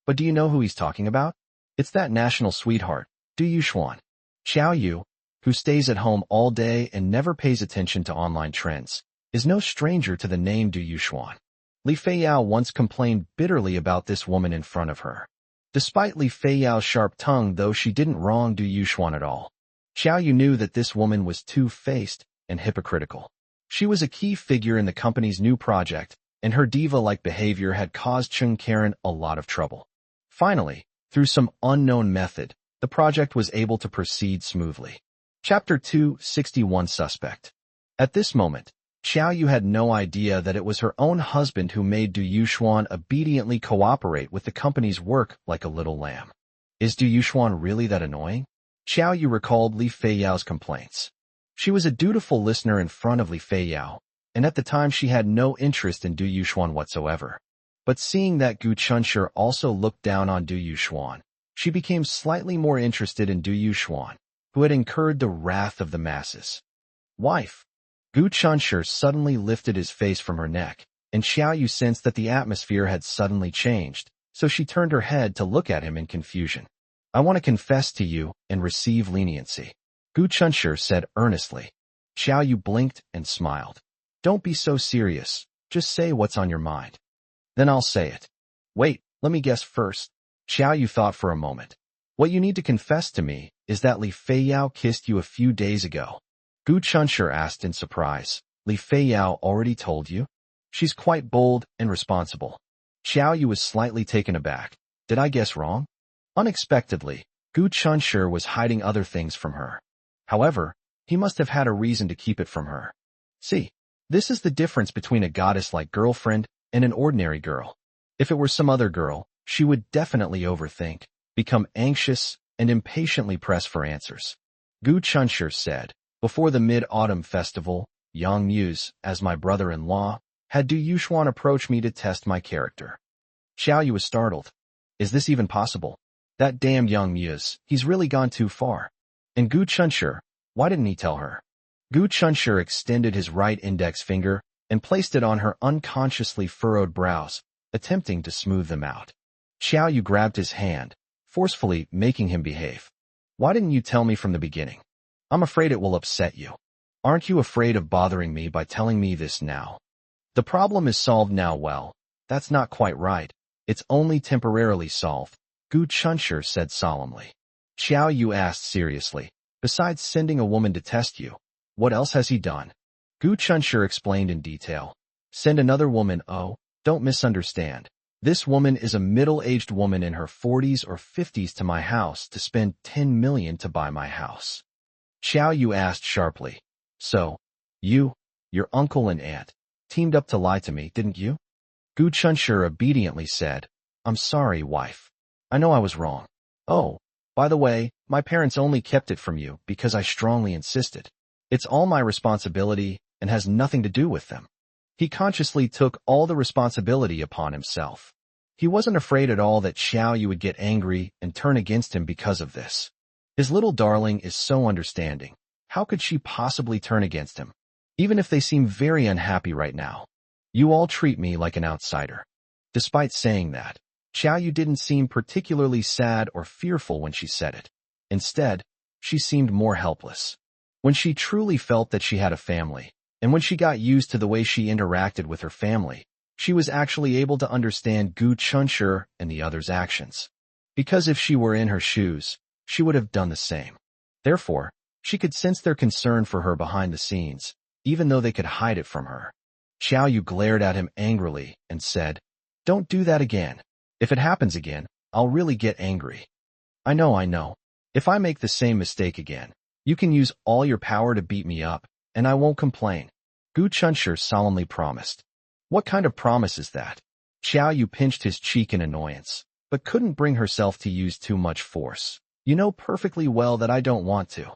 But do you know who he's talking about? It's that national sweetheart, Du Yuxuan. Xiao Yu, who stays at home all day and never pays attention to online trends, is no stranger to the name Du Yuxuan. Li Feiyao once complained bitterly about this woman in front of her. Despite Li Feiyao's sharp tongue, though, she didn't wrong Du Yuxuan at all. Xiao Yu knew that this woman was two-faced and hypocritical. She was a key figure in the company's new project, and her diva-like behavior had caused Chung Karen a lot of trouble. Finally, through some unknown method, the project was able to proceed smoothly. Chapter 261 Suspect. At this moment, Xiao Yu had no idea that it was her own husband who made Du Yuxuan obediently cooperate with the company's work like a little lamb. Is Du Yuxuan really that annoying? Xiao Yu recalled Li Feiyao's complaints. She was a dutiful listener in front of Li Feiyao, and at the time she had no interest in Du Yuxuan whatsoever. But seeing that Gu Chunshur also looked down on Du Yuxuan, she became slightly more interested in Du Yuxuan, who had incurred the wrath of the masses. Wife. Gu Chunshur suddenly lifted his face from her neck, and Xiao Yu sensed that the atmosphere had suddenly changed, so she turned her head to look at him in confusion. I want to confess to you and receive leniency, Gu Chunshur said earnestly. Xiao Yu blinked and smiled. Don't be so serious, just say what's on your mind. Then I'll say it. Wait, let me guess first. Xiao Yu thought for a moment. What you need to confess to me is that Li Feiyao kissed you a few days ago. Gu Chunshur asked in surprise. Li Feiyao already told you? She's quite bold and responsible. Xiao Yu was slightly taken aback. Did I guess wrong? Unexpectedly, Gu Chunshur was hiding other things from her. However, he must have had a reason to keep it from her. See, this is the difference between a goddess-like girlfriend and an ordinary girl. If it were some other girl, she would definitely overthink, become anxious, and impatiently press for answers. Gu Chunshur said, before the Mid-Autumn Festival, Yang Muse, as my brother-in-law, had Du Yuxuan approach me to test my character. Xiao Yu was startled. Is this even possible? That damn Yang Muse, he's really gone too far. And Gu Chunshur, why didn't he tell her? Gu Chunshur extended his right index finger and placed it on her unconsciously furrowed brows, attempting to smooth them out. Xiao Yu grabbed his hand, forcefully making him behave. Why didn't you tell me from the beginning? I'm afraid it will upset you. Aren't you afraid of bothering me by telling me this now? The problem is solved now. Well, that's not quite right. It's only temporarily solved, Gu Chunshur said solemnly. Xiao Yu asked seriously, besides sending a woman to test you, what else has he done? Gu Chunshur explained in detail. Send another woman. Oh, don't misunderstand. This woman is a middle-aged woman in her 40s or 50s to my house to spend 10 million to buy my house. Xiao Yu asked sharply. So, you, your uncle and aunt, teamed up to lie to me, didn't you? Gu Chunshur obediently said, I'm sorry, wife. I know I was wrong. Oh, by the way, my parents only kept it from you because I strongly insisted. It's all my responsibility and has nothing to do with them. He consciously took all the responsibility upon himself. He wasn't afraid at all that Xiao Yu would get angry and turn against him because of this. His little darling is so understanding. How could she possibly turn against him? Even if they seem very unhappy right now. You all treat me like an outsider. Despite saying that, Xiao Yu didn't seem particularly sad or fearful when she said it. Instead, she seemed more helpless. When she truly felt that she had a family, and when she got used to the way she interacted with her family, she was actually able to understand Gu Chunshur and the others' actions. Because if she were in her shoes, she would have done the same. Therefore, she could sense their concern for her behind the scenes, even though they could hide it from her. Xiao Yu glared at him angrily and said, Don't do that again. If it happens again, I'll really get angry. I know. If I make the same mistake again, you can use all your power to beat me up, and I won't complain. Gu Chunshur solemnly promised. What kind of promise is that? Xiao Yu pinched his cheek in annoyance, but couldn't bring herself to use too much force. You know perfectly well that I don't want to.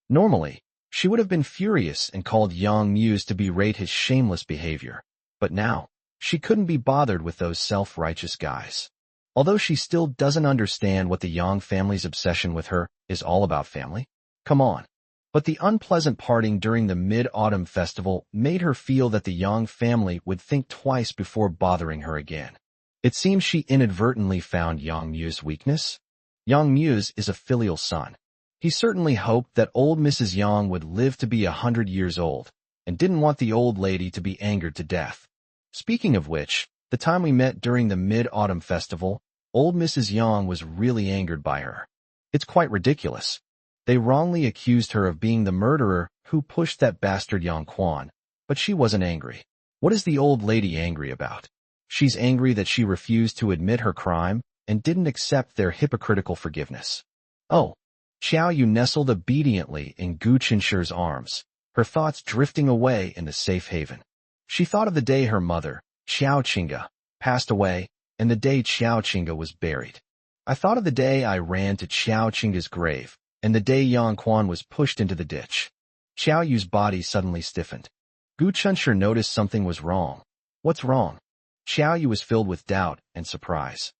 Normally, she would have been furious and called Yang Muse to berate his shameless behavior. But now, she couldn't be bothered with those self-righteous guys. Although she still doesn't understand what the Yang family's obsession with her is all about family. Come on. But the unpleasant parting during the Mid-Autumn Festival made her feel that the Yang family would think twice before bothering her again. It seems she inadvertently found Yang Mu's weakness. Yang Muse is a filial son. He certainly hoped that old Mrs. Yang would live to be 100 years old, and didn't want the old lady to be angered to death. Speaking of which, the time we met during the Mid-Autumn Festival, old Mrs. Yang was really angered by her. It's quite ridiculous. They wrongly accused her of being the murderer who pushed that bastard Yang Quan, but she wasn't angry. What is the old lady angry about? She's angry that she refused to admit her crime and didn't accept their hypocritical forgiveness. Oh. Xiao Yu nestled obediently in Gu Chunshur's arms, her thoughts drifting away in the safe haven. She thought of the day her mother, Xiao Qingge, passed away, and the day Xiao Qingge was buried. I thought of the day I ran to Xiao Qingge's grave, and the day Yang Quan was pushed into the ditch. Xiao Yu's body suddenly stiffened. Gu Chunshur noticed something was wrong. What's wrong? Xiao Yu was filled with doubt and surprise.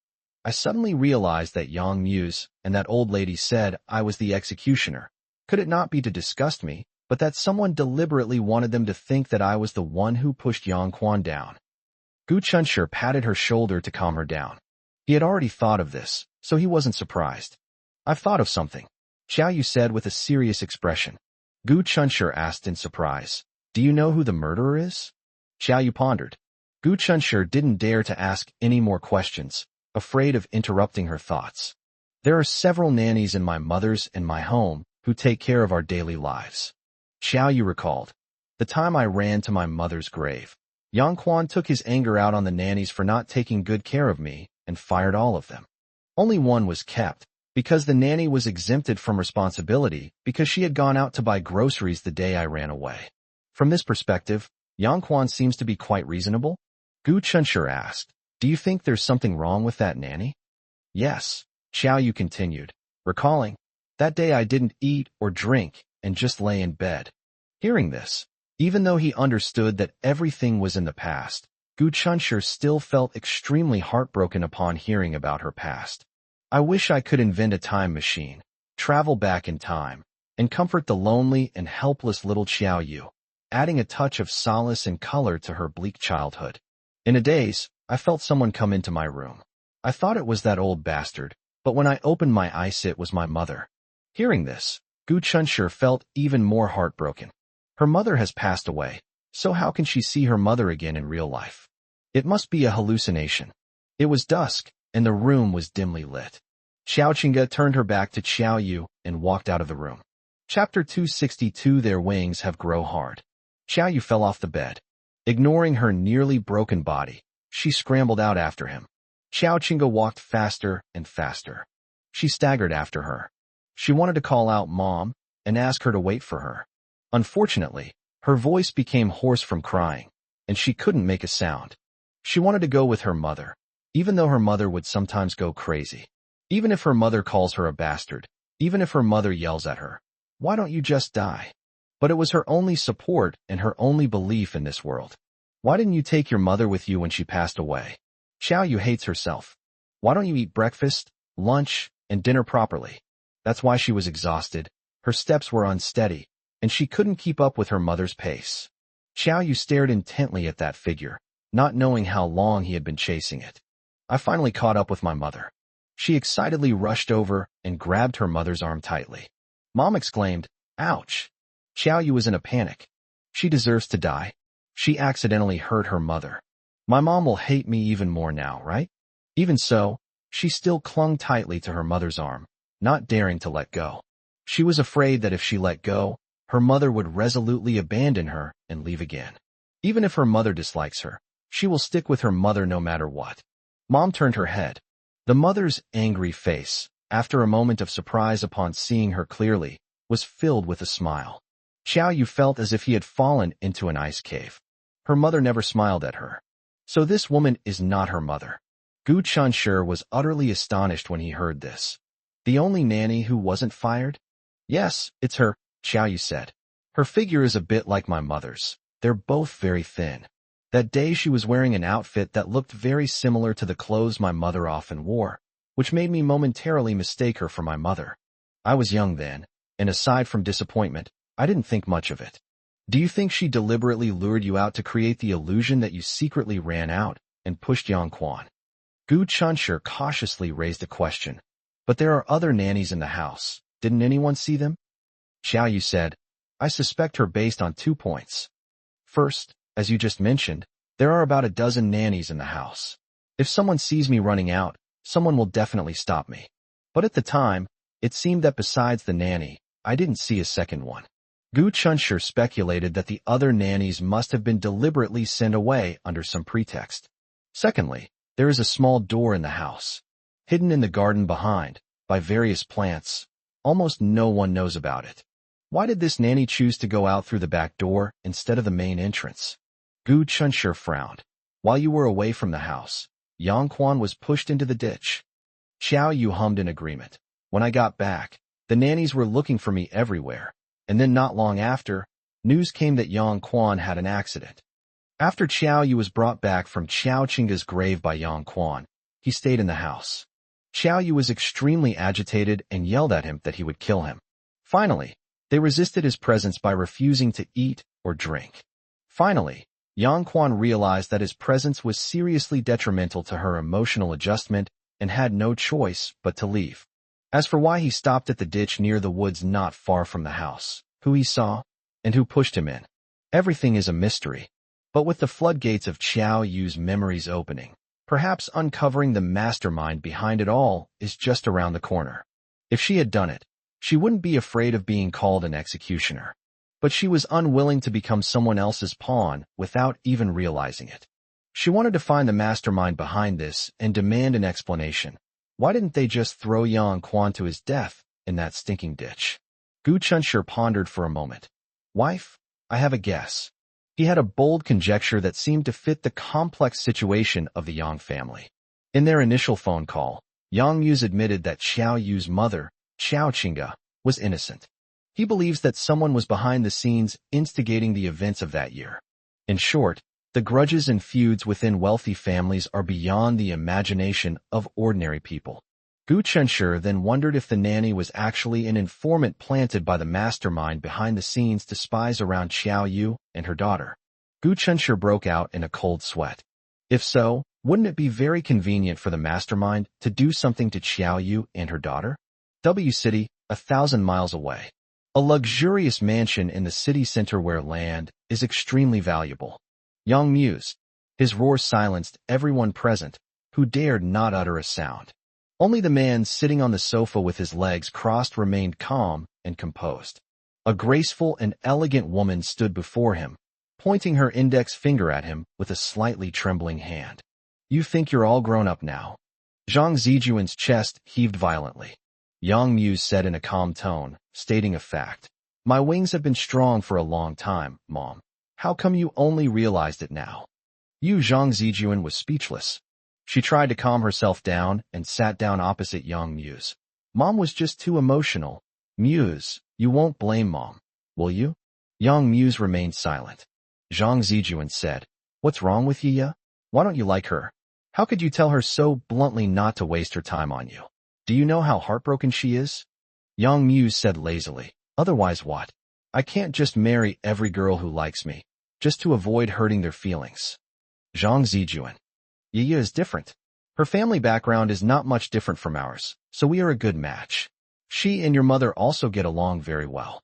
I suddenly realized that Yang Muse and that old lady said I was the executioner. Could it not be to disgust me, but that someone deliberately wanted them to think that I was the one who pushed Yang Quan down? Gu Chunshur patted her shoulder to calm her down. He had already thought of this, so he wasn't surprised. I've thought of something, Xiao Yu said with a serious expression. Gu Chunshur asked in surprise, do you know who the murderer is? Xiao Yu pondered. Gu Chunshur didn't dare to ask any more questions, afraid of interrupting her thoughts. There are several nannies in my mother's and my home who take care of our daily lives. Xiao Yu recalled. The time I ran to my mother's grave, Yang Quan took his anger out on the nannies for not taking good care of me and fired all of them. Only one was kept, because the nanny was exempted from responsibility because she had gone out to buy groceries the day I ran away. From this perspective, Yang Quan seems to be quite reasonable. Gu Chunshur asked, do you think there's something wrong with that nanny? Yes, Xiao Yu continued, recalling, that day I didn't eat or drink and just lay in bed. Hearing this, even though he understood that everything was in the past, Gu Chunshur still felt extremely heartbroken upon hearing about her past. I wish I could invent a time machine, travel back in time, and comfort the lonely and helpless little Xiao Yu, adding a touch of solace and color to her bleak childhood. In a daze, I felt someone come into my room. I thought it was that old bastard, but when I opened my eyes it was my mother. Hearing this, Gu Chunshur felt even more heartbroken. Her mother has passed away, so how can she see her mother again in real life? It must be a hallucination. It was dusk, and the room was dimly lit. Xiao Qingge turned her back to Xiao Yu and walked out of the room. Chapter 262. Their wings have grown hard. Xiao Yu fell off the bed. Ignoring her nearly broken body, she scrambled out after him. Xiao Qingge walked faster and faster. She staggered after her. She wanted to call out Mom and ask her to wait for her. Unfortunately, her voice became hoarse from crying, and she couldn't make a sound. She wanted to go with her mother, even though her mother would sometimes go crazy. Even if her mother calls her a bastard, even if her mother yells at her, why don't you just die? But it was her only support and her only belief in this world. Why didn't you take your mother with you when she passed away? Xiao Yu hates herself. Why don't you eat breakfast, lunch, and dinner properly? That's why she was exhausted, her steps were unsteady, and she couldn't keep up with her mother's pace. Xiao Yu stared intently at that figure, not knowing how long he had been chasing it. I finally caught up with my mother. She excitedly rushed over and grabbed her mother's arm tightly. Mom exclaimed, ouch! Xiao Yu was in a panic. She deserves to die. She accidentally hurt her mother. My mom will hate me even more now, right? Even so, she still clung tightly to her mother's arm, not daring to let go. She was afraid that if she let go, her mother would resolutely abandon her and leave again. Even if her mother dislikes her, she will stick with her mother no matter what. Mom turned her head. The mother's angry face, after a moment of surprise upon seeing her clearly, was filled with a smile. Xiao Yu felt as if he had fallen into an ice cave. Her mother never smiled at her. So this woman is not her mother. Gu Chunshi was utterly astonished when he heard this. The only nanny who wasn't fired? Yes, it's her, Xiao Yu said. Her figure is a bit like my mother's. They're both very thin. That day she was wearing an outfit that looked very similar to the clothes my mother often wore, which made me momentarily mistake her for my mother. I was young then, and aside from disappointment, I didn't think much of it. Do you think she deliberately lured you out to create the illusion that you secretly ran out and pushed Yang Quan? Gu Chunshi cautiously raised a question. But there are other nannies in the house. Didn't anyone see them? Xiao Yu said, I suspect her based on 2 points. First, as you just mentioned, there are about a dozen nannies in the house. If someone sees me running out, someone will definitely stop me. But at the time, it seemed that besides the nanny, I didn't see a second one. Gu Chunshi speculated that the other nannies must have been deliberately sent away under some pretext. Secondly, there is a small door in the house, hidden in the garden behind, by various plants. Almost no one knows about it. Why did this nanny choose to go out through the back door instead of the main entrance? Gu Chunshi frowned. While you were away from the house, Yang Quan was pushed into the ditch. Xiao Yu hummed in agreement. When I got back, the nannies were looking for me everywhere, and then not long after, news came that Yang Quan had an accident. After Xiao Yu was brought back from Qiao Qingga's grave by Yang Quan, he stayed in the house. Xiao Yu was extremely agitated and yelled at him that he would kill him. Finally, they resisted his presence by refusing to eat or drink. Finally, Yang Quan realized that his presence was seriously detrimental to her emotional adjustment and had no choice but to leave. As for why he stopped at the ditch near the woods not far from the house, who he saw, and who pushed him in, everything is a mystery. But with the floodgates of Xiao Yu's memories opening, perhaps uncovering the mastermind behind it all is just around the corner. If she had done it, she wouldn't be afraid of being called an executioner. But she was unwilling to become someone else's pawn without even realizing it. She wanted to find the mastermind behind this and demand an explanation. Why didn't they just throw Yang Quan to his death in that stinking ditch? Gu Chunshi pondered for a moment. Wife, I have a guess. He had a bold conjecture that seemed to fit the complex situation of the Yang family. In their initial phone call, Yang Muse admitted that Xiao Yu's mother, Qiao Qingga, was innocent. He believes that someone was behind the scenes instigating the events of that year. In short, the grudges and feuds within wealthy families are beyond the imagination of ordinary people. Gu Chunshi then wondered if the nanny was actually an informant planted by the mastermind behind the scenes to spies around Xiao Yu and her daughter. Gu Chunshi broke out in a cold sweat. If so, wouldn't it be very convenient for the mastermind to do something to Xiao Yu and her daughter? W City, 1,000 miles away. A luxurious mansion in the city center where land is extremely valuable. Yang Muse. His roar silenced everyone present, who dared not utter a sound. Only the man sitting on the sofa with his legs crossed remained calm and composed. A graceful and elegant woman stood before him, pointing her index finger at him with a slightly trembling hand. You think you're all grown up now? Zhang Zijuan's chest heaved violently. Yang Muse said in a calm tone, stating a fact. My wings have been strong for a long time, Mom. How come you only realized it now? Zhang Zijuan was speechless. She tried to calm herself down and sat down opposite Yang Muse. Mom was just too emotional. Muse, you won't blame Mom, will you? Yang Muse remained silent. Zhang Zijuan said, What's wrong with you? Why don't you like her? How could you tell her so bluntly not to waste her time on you? Do you know how heartbroken she is? Yang Muse said lazily, Otherwise what? I can't just marry every girl who likes me, just to avoid hurting their feelings. Zhang Zijuan. Yiya is different. Her family background is not much different from ours, so we are a good match. She and your mother also get along very well.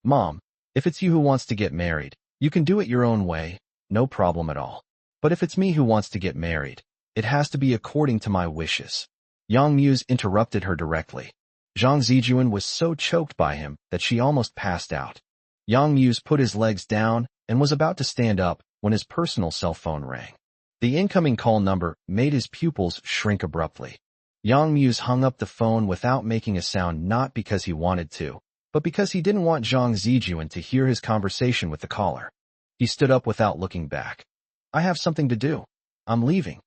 Mom, if it's you who wants to get married, you can do it your own way, no problem at all. But if it's me who wants to get married, it has to be according to my wishes. Yang Muse interrupted her directly. Zhang Zijuan was so choked by him that she almost passed out. Yang Muse put his legs down and was about to stand up when his personal cell phone rang. The incoming call number made his pupils shrink abruptly. Yang Muse hung up the phone without making a sound, not because he wanted to, but because he didn't want Zhang Zijuan to hear his conversation with the caller. He stood up without looking back. I have something to do. I'm leaving.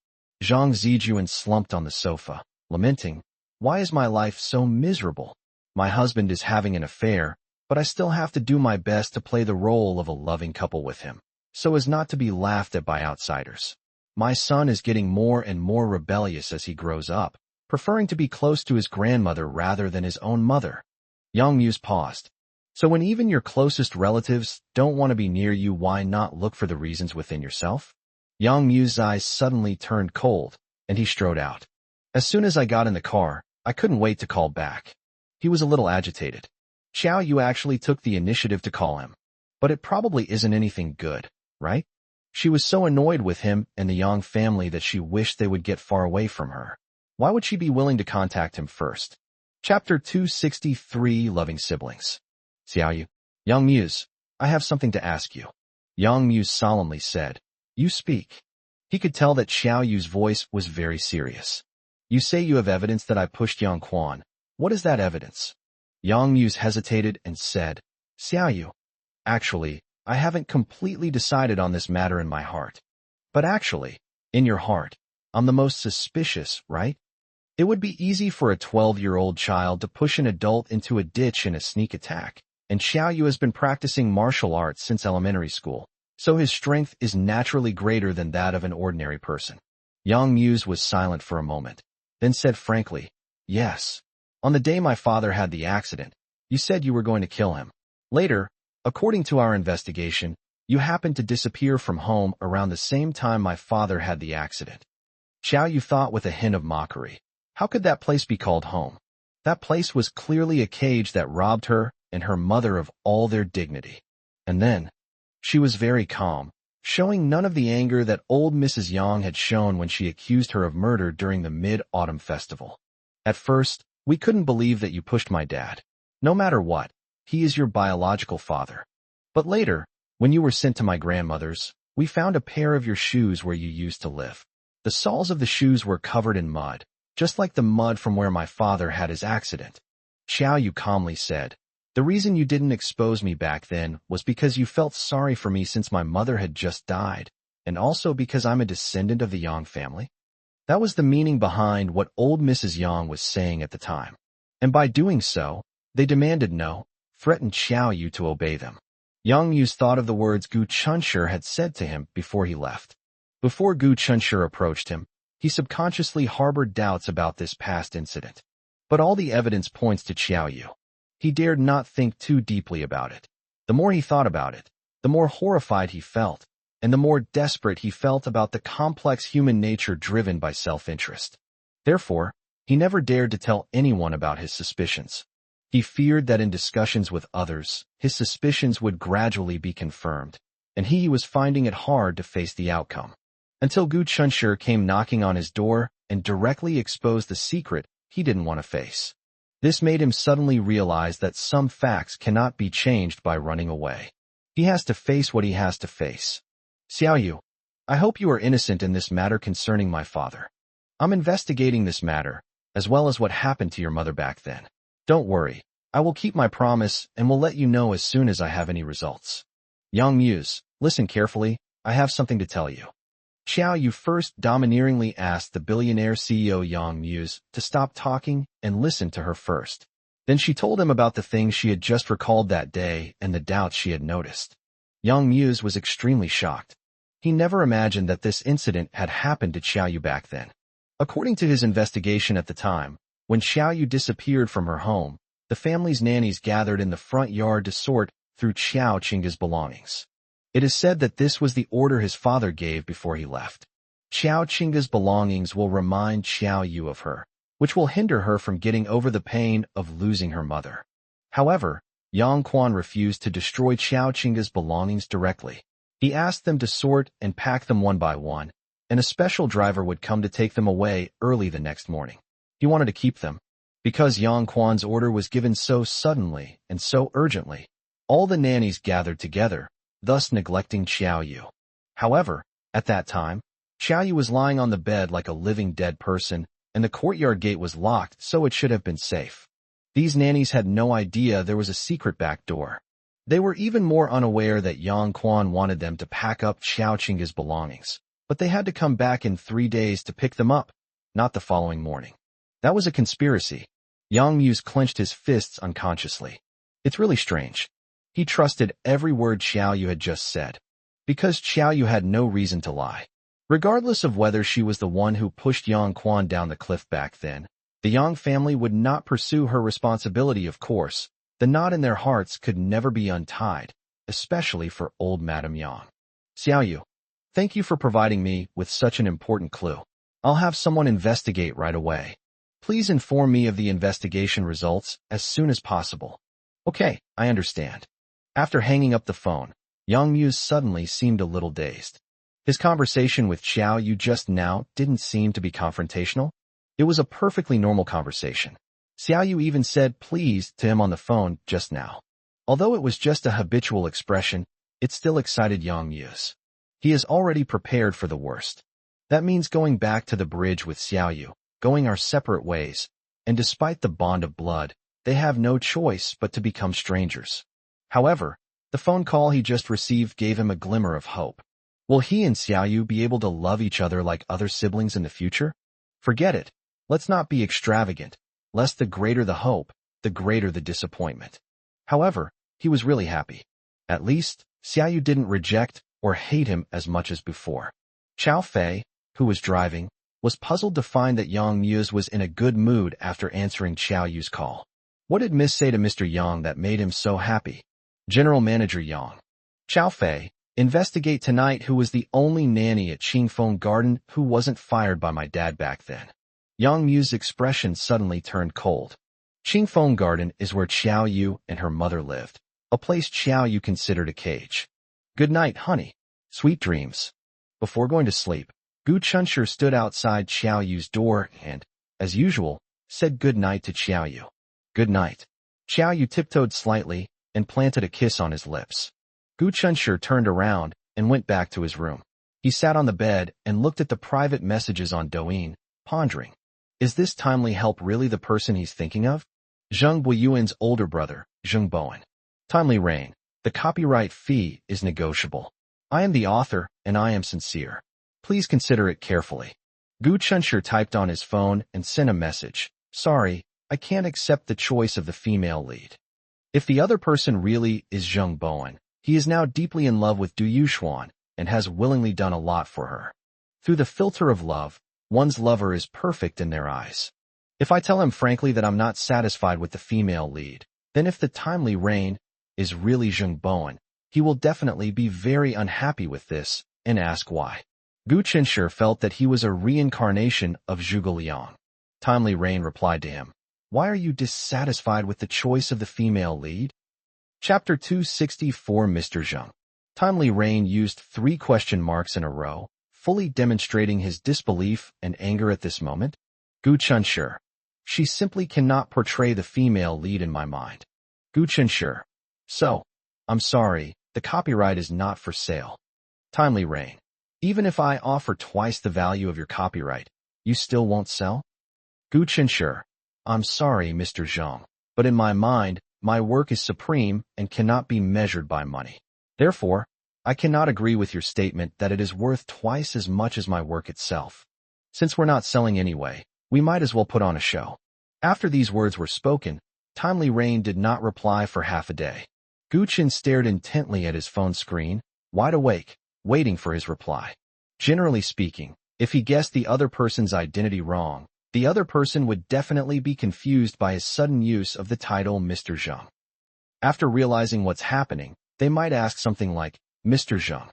Zhang Zijuan slumped on the sofa, lamenting, why is my life so miserable? My husband is having an affair, but I still have to do my best to play the role of a loving couple with him, so as not to be laughed at by outsiders. My son is getting more and more rebellious as he grows up, preferring to be close to his grandmother rather than his own mother. Yang Muse paused. So when even your closest relatives don't want to be near you, why not look for the reasons within yourself? Yang Muse's eyes suddenly turned cold, and he strode out. As soon as I got in the car, I couldn't wait to call back. He was a little agitated. Xiao Yu actually took the initiative to call him. But it probably isn't anything good, right? She was so annoyed with him and the Yang family that she wished they would get far away from her. Why would she be willing to contact him first? Chapter 263, Loving Siblings. Xiao Yu. Yang Muse, I have something to ask you. Yang Muse solemnly said. You speak. He could tell that Xiao Yu's voice was very serious. You say you have evidence that I pushed Yang Quan. What is that evidence? Yang Muse hesitated and said, Xiao Yu. Actually, I haven't completely decided on this matter in my heart. But actually, in your heart, I'm the most suspicious, right? It would be easy for a 12-year-old child to push an adult into a ditch in a sneak attack, and Xiao Yu has been practicing martial arts since elementary school, so his strength is naturally greater than that of an ordinary person. Yang Muse was silent for a moment, then said frankly, Yes. On the day my father had the accident, you said you were going to kill him. Later, according to our investigation, you happened to disappear from home around the same time my father had the accident. Xiao Yu thought with a hint of mockery. How could that place be called home? That place was clearly a cage that robbed her and her mother of all their dignity. And then, she was very calm, showing none of the anger that old Mrs. Yang had shown when she accused her of murder during the Mid-Autumn Festival. At first, we couldn't believe that you pushed my dad. No matter what, he is your biological father. But later, when you were sent to my grandmother's, we found a pair of your shoes where you used to live. The soles of the shoes were covered in mud, just like the mud from where my father had his accident. Xiao Yu calmly said, The reason you didn't expose me back then was because you felt sorry for me since my mother had just died, and also because I'm a descendant of the Yang family. That was the meaning behind what old Mrs. Yang was saying at the time. And by doing so, they demanded no, threatened Xiao Yu to obey them. Yang Muse thought of the words Gu Chunshur had said to him before he left. Before Gu Chunshur approached him, he subconsciously harbored doubts about this past incident. But all the evidence points to Xiao Yu. He dared not think too deeply about it. The more he thought about it, the more horrified he felt, and the more desperate he felt about the complex human nature driven by self-interest. Therefore, he never dared to tell anyone about his suspicions. He feared that in discussions with others, his suspicions would gradually be confirmed, and he was finding it hard to face the outcome. Until Gu Chunshur came knocking on his door and directly exposed the secret he didn't want to face. This made him suddenly realize that some facts cannot be changed by running away. He has to face what he has to face. Xiao Yu, I hope you are innocent in this matter concerning my father. I'm investigating this matter, as well as what happened to your mother back then. Don't worry, I will keep my promise and will let you know as soon as I have any results. Yang Muse, listen carefully, I have something to tell you. Xiao Yu first domineeringly asked the billionaire CEO Yang Muse to stop talking and listen to her first. Then she told him about the things she had just recalled that day and the doubts she had noticed. Yang Muse was extremely shocked. He never imagined that this incident had happened to Xiao Yu back then. According to his investigation at the time, when Xiao Yu disappeared from her home, the family's nannies gathered in the front yard to sort through Xiao Qingge's belongings. It is said that this was the order his father gave before he left. Xiao Qingge's belongings will remind Xiao Yu of her, which will hinder her from getting over the pain of losing her mother. However, Yang Quan refused to destroy Xiao Qingge's belongings directly. He asked them to sort and pack them one by one, and a special driver would come to take them away early the next morning. He wanted to keep them. Because Yang Quan's order was given so suddenly and so urgently, all the nannies gathered together, thus neglecting Xiao Yu. However, at that time, Xiao Yu was lying on the bed like a living dead person, and the courtyard gate was locked, so it should have been safe. These nannies had no idea there was a secret back door. They were even more unaware that Yang Quan wanted them to pack up Xiao Qing's belongings, but they had to come back in 3 days to pick them up, not the following morning. That was a conspiracy. Yang Muse clenched his fists unconsciously. It's really strange. He trusted every word Xiao Yu had just said, because Xiao Yu had no reason to lie. Regardless of whether she was the one who pushed Yang Quan down the cliff back then, the Yang family would not pursue her responsibility, of course. The knot in their hearts could never be untied, especially for old Madame Yang. Xiao Yu, thank you for providing me with such an important clue. I'll have someone investigate right away. Please inform me of the investigation results as soon as possible. Okay, I understand. After hanging up the phone, Yang Muse suddenly seemed a little dazed. His conversation with Xiao Yu just now didn't seem to be confrontational. It was a perfectly normal conversation. Xiao Yu even said please to him on the phone just now. Although it was just a habitual expression, it still excited Yang Muse. He is already prepared for the worst. That means going back to the bridge with Xiao Yu, going our separate ways, and despite the bond of blood, they have no choice but to become strangers. However, the phone call he just received gave him a glimmer of hope. Will he and Xiao Yu be able to love each other like other siblings in the future? Forget it. Let's not be extravagant, lest the greater the hope, the greater the disappointment. However, he was really happy. At least, Xiao Yu didn't reject or hate him as much as before. Chao Fei, who was driving, was puzzled to find that Yang Muse was in a good mood after answering Xiao Yu's call. What did Miss say to Mr. Yang that made him so happy? General Manager Yang. Chao Fei, investigate tonight who was the only nanny at Qingfeng Garden who wasn't fired by my dad back then. Yang Muse's expression suddenly turned cold. Qingfeng Garden is where Xiao Yu and her mother lived, a place Xiao Yu considered a cage. Good night, honey. Sweet dreams. Before going to sleep, Gu Chunshir stood outside Xiao Yu's door and, as usual, said good night to Xiao Yu. Good night. Xiao Yu tiptoed slightly and planted a kiss on his lips. Gu Chunshir turned around and went back to his room. He sat on the bed and looked at the private messages on Douyin, pondering. Is this timely help really the person he's thinking of? Zheng Buiyuan's older brother, Zheng Bowen. Timely rain. The copyright fee is negotiable. I am the author, and I am sincere. Please consider it carefully. Gu Chunshir typed on his phone and sent a message. Sorry, I can't accept the choice of the female lead. If the other person really is Zheng Bowen, he is now deeply in love with Du Yuxuan and has willingly done a lot for her. Through the filter of love, one's lover is perfect in their eyes. If I tell him frankly that I'm not satisfied with the female lead, then if the timely rain is really Zheng Bowen, he will definitely be very unhappy with this and ask why. Gu Chunshir felt that he was a reincarnation of Zhuge Liang. Timely rain replied to him, why are you dissatisfied with the choice of the female lead? Chapter 264 Mr. Zheng. Timely rain used 3 question marks in a row, fully demonstrating his disbelief and anger at this moment. Gu Chunshir. She simply cannot portray the female lead in my mind. Gu Chunshir. So, I'm sorry, the copyright is not for sale. Timely rain. Even if I offer twice the value of your copyright, you still won't sell? Gu Chunshir. I'm sorry, Mr. Zheng, but in my mind, my work is supreme and cannot be measured by money. Therefore, I cannot agree with your statement that it is worth twice as much as my work itself. Since we're not selling anyway, we might as well put on a show. After these words were spoken, Timely Rain did not reply for half a day. Gu Chen stared intently at his phone screen, wide awake, waiting for his reply. Generally speaking, if he guessed the other person's identity wrong, the other person would definitely be confused by his sudden use of the title Mr. Zheng. After realizing what's happening, they might ask something like, Mr. Zheng.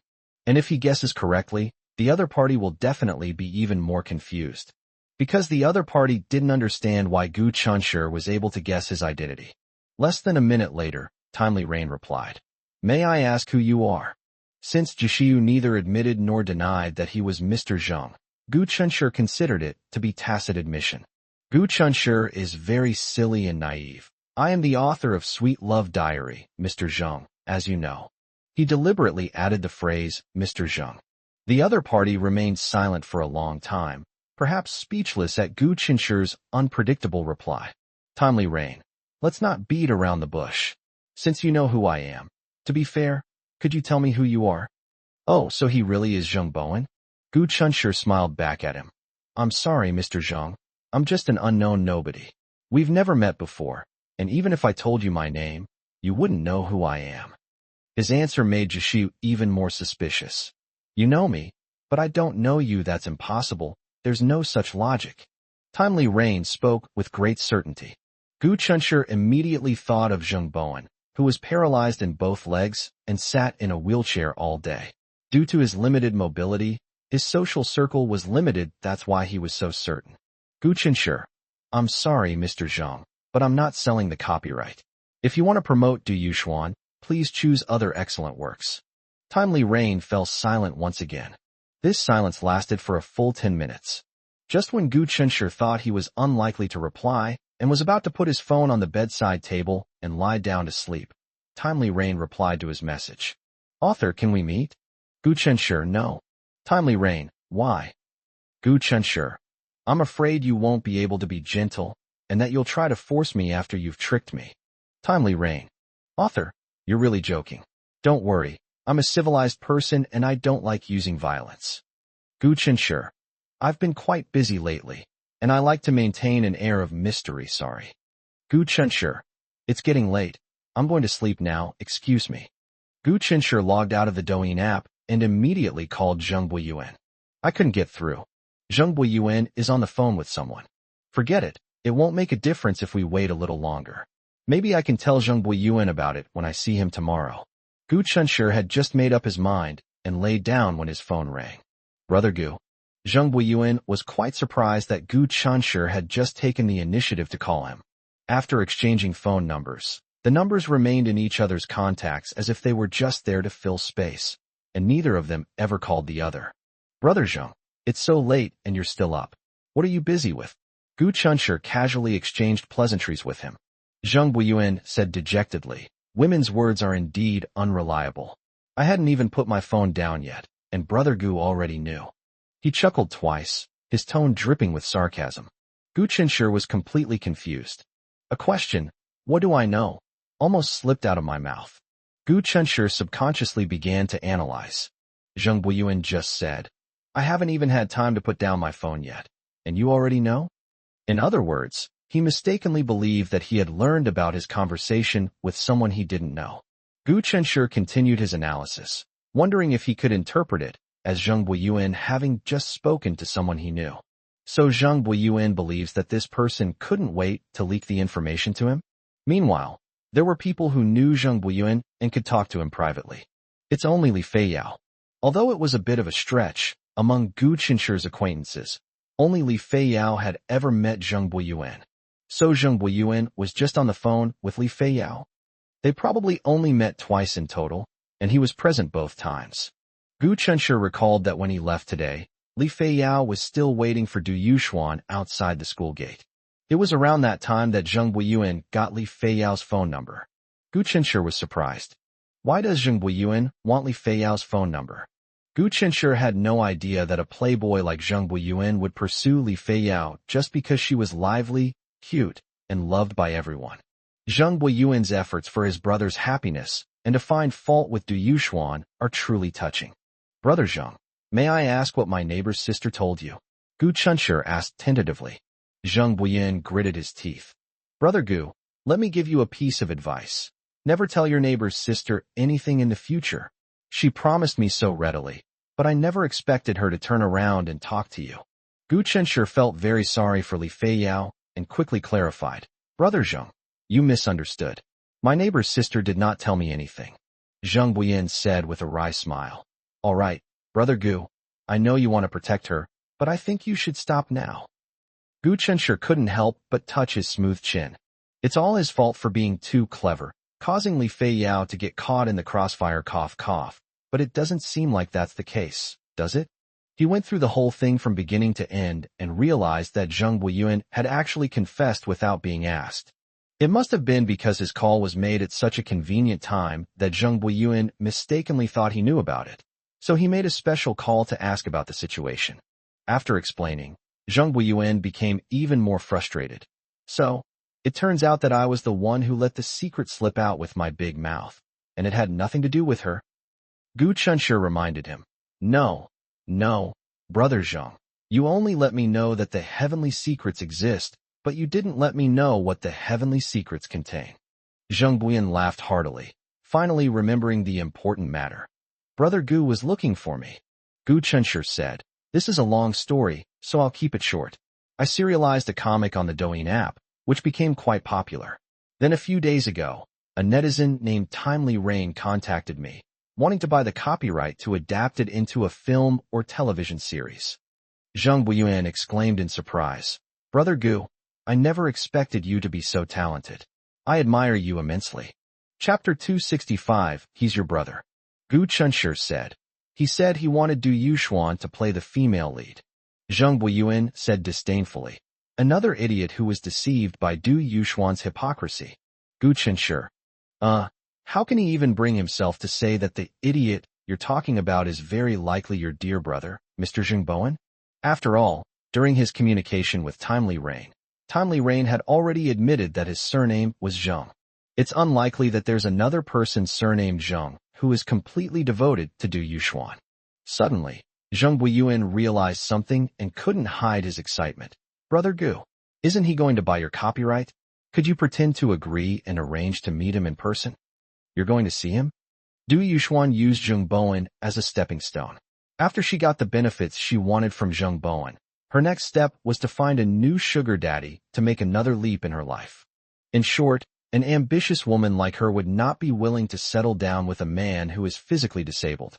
And if he guesses correctly, the other party will definitely be even more confused. Because the other party didn't understand why Gu Chunshir was able to guess his identity. Less than a minute later, Timely Rain replied, May I ask who you are? Since Jishiyu neither admitted nor denied that he was Mr. Zheng, Gu Chunshir considered it to be tacit admission. Gu Chunshir is very silly and naive. I am the author of Sweet Love Diary, Mr. Zheng, as you know. He deliberately added the phrase, Mr. Zheng. The other party remained silent for a long time, perhaps speechless at Gu Qinshi's unpredictable reply. Timely rain. Let's not beat around the bush. Since you know who I am. To be fair, could you tell me who you are? Oh, so he really is Zheng Bowen? Gu Qinshu smiled back at him. I'm sorry, Mr. Zheng. I'm just an unknown nobody. We've never met before, and even if I told you my name, you wouldn't know who I am. His answer made Jishu even more suspicious. You know me, but I don't know you. That's impossible. There's no such logic. Timely Rain spoke with great certainty. Gu Qinshu immediately thought of Zheng Bowen, who was paralyzed in both legs and sat in a wheelchair all day. Due to his limited mobility, his social circle was limited. That's why he was so certain. Gu Qinshu, I'm sorry, Mr. Zhang, but I'm not selling the copyright. If you want to promote Du Yuxuan, please choose other excellent works. Timely Rain fell silent once again. This silence lasted for a full 10 minutes. Just when Gu Qinshu thought he was unlikely to reply and was about to put his phone on the bedside table and lie down to sleep, Timely Rain replied to his message. Author, can we meet? Gu Qinshu, no. Timely Rain, why? Gu Qinshu, I'm afraid you won't be able to be gentle and that you'll try to force me after you've tricked me. Timely Rain, Author, you're really joking. Don't worry, I'm a civilized person and I don't like using violence. Gu Qinshu, I've been quite busy lately, and I like to maintain an air of mystery, sorry. Gu Qinshu, it's getting late. I'm going to sleep now, excuse me. Gu Qinshu logged out of the Douyin app and immediately called Zheng Buiyuan. I couldn't get through. Zheng Buiyuan is on the phone with someone. Forget it, it won't make a difference if we wait a little longer. Maybe I can tell Zheng Buiyuan about it when I see him tomorrow. Gu Qinshu had just made up his mind and laid down when his phone rang. Brother Gu. Zheng Buiyuan was quite surprised that Gu Qinshu had just taken the initiative to call him. After exchanging phone numbers, the numbers remained in each other's contacts as if they were just there to fill space, and neither of them ever called the other. Brother Zheng, it's so late and you're still up. What are you busy with? Gu Qinshu casually exchanged pleasantries with him. Zheng Buiyuan said dejectedly, women's words are indeed unreliable. I hadn't even put my phone down yet, and Brother Gu already knew. He chuckled twice, his tone dripping with sarcasm. Gu Qinshu was completely confused. A question, what do I know, almost slipped out of my mouth. Gu Qinshu subconsciously began to analyze. Zheng Buiyuan just said, I haven't even had time to put down my phone yet, and you already know? In other words, he mistakenly believed that he had learned about his conversation with someone he didn't know. Gu Qinshu continued his analysis, wondering if he could interpret it as Zheng Buiyuan having just spoken to someone he knew. So Zheng Buiyuan believes that this person couldn't wait to leak the information to him? Meanwhile, there were people who knew Zheng Buiyuan and could talk to him privately. It's only Li Feiyao. Although it was a bit of a stretch, among Gu Qinshu's acquaintances, only Li Feiyao had ever met Zheng Buiyuan. So Zheng Buiyuan was just on the phone with Li Feiyao. They probably only met twice in total, and he was present both times. Gu Qinshu recalled that when he left today, Li Feiyao was still waiting for Du Yuxuan outside the school gate. It was around that time that Zheng Buiyuan got Li Feiyao's phone number. Gu Qinshu was surprised. Why does Zheng Buiyuan want Li Feiyao's phone number? Gu Qinshu had no idea that a playboy like Zheng Buiyuan would pursue Li Feiyao just because she was lively, cute, and loved by everyone. Zheng Buiyuan's efforts for his brother's happiness and to find fault with Du Yuxuan are truly touching. Brother Zheng, may I ask what my neighbor's sister told you? Gu Qinshu asked tentatively. Zheng Buiyuan gritted his teeth. Brother Gu, let me give you a piece of advice. Never tell your neighbor's sister anything in the future. She promised me so readily, but I never expected her to turn around and talk to you. Gu Qinshu felt very sorry for Li Feiyao and quickly clarified. Brother Zheng, you misunderstood. My neighbor's sister did not tell me anything. Zheng Buiyuan said with a wry smile. All right, Brother Gu, I know you want to protect her, but I think you should stop now. Gu Qinshu couldn't help but touch his smooth chin. It's all his fault for being too clever, causing Li Feiyao to get caught in the crossfire cough cough, but it doesn't seem like that's the case, does it? He went through the whole thing from beginning to end and realized that Zheng Buiyuan had actually confessed without being asked. It must have been because his call was made at such a convenient time that Zheng Buiyuan mistakenly thought he knew about it. So he made a special call to ask about the situation. After explaining, Zhang Buiyuan became even more frustrated. So, it turns out that I was the one who let the secret slip out with my big mouth, and it had nothing to do with her. Gu Chunshi reminded him. No, brother Zhang. You only let me know that the heavenly secrets exist, but you didn't let me know what the heavenly secrets contain. Zhang Buiyuan laughed heartily, finally remembering the important matter. Brother Gu was looking for me. Gu Chunshi said, this is a long story, so I'll keep it short. I serialized a comic on the Douyin app, which became quite popular. Then a few days ago, a netizen named Timely Rain contacted me, wanting to buy the copyright to adapt it into a film or television series. Zhang Buiyuan exclaimed in surprise, Brother Gu, I never expected you to be so talented. I admire you immensely. Chapter 265, He's Your Brother. Gu Chunshi said. He said he wanted Du Yuxuan to play the female lead. Zhang Buiyuan said disdainfully. Another idiot who was deceived by Du Yuxuan's hypocrisy. Gu Chunshi. How can he even bring himself to say that the idiot you're talking about is very likely your dear brother, Mr. Zheng Bowen? After all, during his communication with Timely Rain had already admitted that his surname was Zheng. It's unlikely that there's another person surnamed Zheng who is completely devoted to Du Yuxuan. Suddenly, Zhang Buiyuan realized something and couldn't hide his excitement. Brother Gu, isn't he going to buy your copyright? Could you pretend to agree and arrange to meet him in person? You're going to see him? Du Yuxuan used Zheng Bowen as a stepping stone. After she got the benefits she wanted from Zheng Bowen, her next step was to find a new sugar daddy to make another leap in her life. In short, an ambitious woman like her would not be willing to settle down with a man who is physically disabled.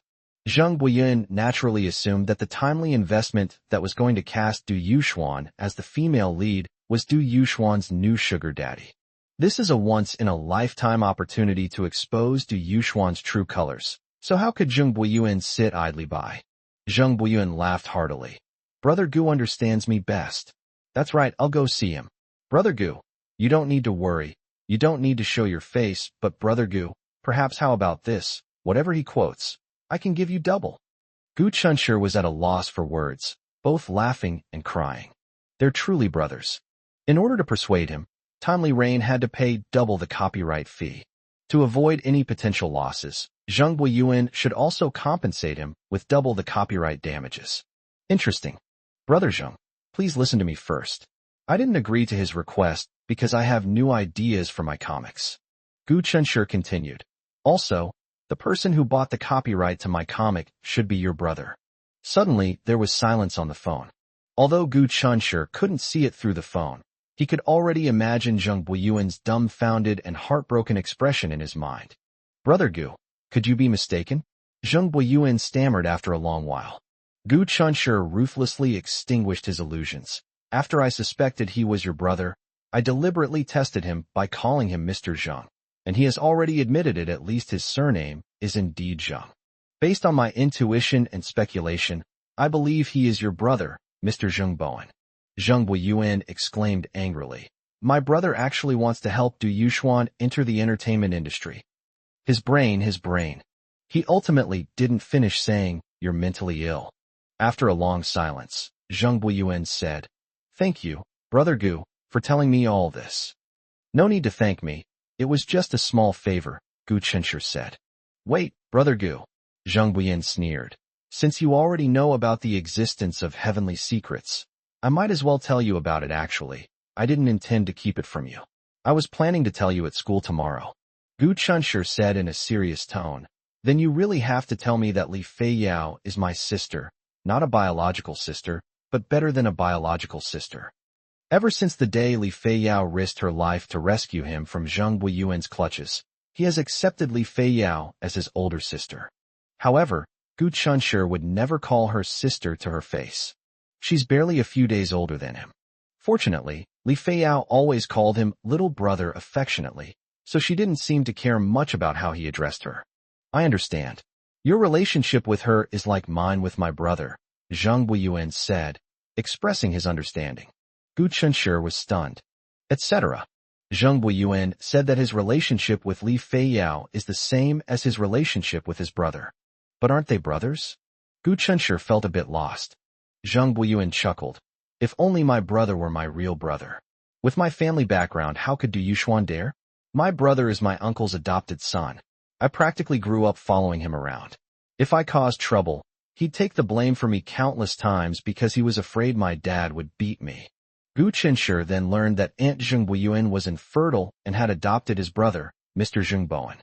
Zhang Buiyuan naturally assumed that the timely investment that was going to cast Du Yuxuan as the female lead was Du Yuxuan's new sugar daddy. This is a once-in-a-lifetime opportunity to expose Du Yuxuan's true colors, so how could Zhang Buiyuan sit idly by? Zhang Buiyuan laughed heartily. Brother Gu understands me best. That's right, I'll go see him. Brother Gu, you don't need to worry. You don't need to show your face, but Brother Gu, perhaps how about this? Whatever he quotes, I can give you double. Gu Chunshi was at a loss for words, both laughing and crying. They're truly brothers. In order to persuade him, Timely Rain had to pay double the copyright fee. To avoid any potential losses, Zhang Buiyuan should also compensate him with double the copyright damages. Interesting. Brother Zheng, please listen to me first. I didn't agree to his request because I have new ideas for my comics. Gu Chunshi continued. Also, the person who bought the copyright to my comic should be your brother. Suddenly, there was silence on the phone. Although Gu Chunshi couldn't see it through the phone, he could already imagine Zhang Buiyuan's dumbfounded and heartbroken expression in his mind. Brother Gu, could you be mistaken? Zhang Buiyuan stammered after a long while. Gu Chunshi ruthlessly extinguished his illusions. After I suspected he was your brother, I deliberately tested him by calling him Mr. Zheng, and he has already admitted it. At least his surname is indeed Zheng. Based on my intuition and speculation, I believe he is your brother, Mr. Zheng Bowen. Zhang Buiyuan exclaimed angrily. My brother actually wants to help Du Yuxuan enter the entertainment industry. His brain. He ultimately didn't finish saying, you're mentally ill. After a long silence, Zhang Buiyuan said, Thank you, Brother Gu, for telling me all this. No need to thank me. It was just a small favor, Gu Chunshi said. Wait, Brother Gu. Zhang Buiyuan sneered. Since you already know about the existence of heavenly secrets, I might as well tell you about it actually. I didn't intend to keep it from you. I was planning to tell you at school tomorrow. Gu Chunshi said in a serious tone. Then you really have to tell me that Li Feiyao is my sister, not a biological sister, but better than a biological sister. Ever since the day Li Feiyao risked her life to rescue him from Zhang Buiyuan's clutches, he has accepted Li Feiyao as his older sister. However, Gu Chunshi would never call her sister to her face. She's barely a few days older than him. Fortunately, Li Feiyao always called him little brother affectionately, so she didn't seem to care much about how he addressed her. I understand. Your relationship with her is like mine with my brother, Zhang Buiyuan said, expressing his understanding. Gu Chunshi was stunned. Etc. Zhang Buiyuan said that his relationship with Li Feiyao is the same as his relationship with his brother. But aren't they brothers? Gu Chunshi felt a bit lost. Zhang Buiyuan chuckled. If only my brother were my real brother. With my family background, how could Du Yuxuan dare? My brother is my uncle's adopted son. I practically grew up following him around. If I caused trouble, he'd take the blame for me countless times because he was afraid my dad would beat me. Gu Qinsher then learned that Aunt Zheng Buiyuan was infertile and had adopted his brother, Mr. Zheng Bowen.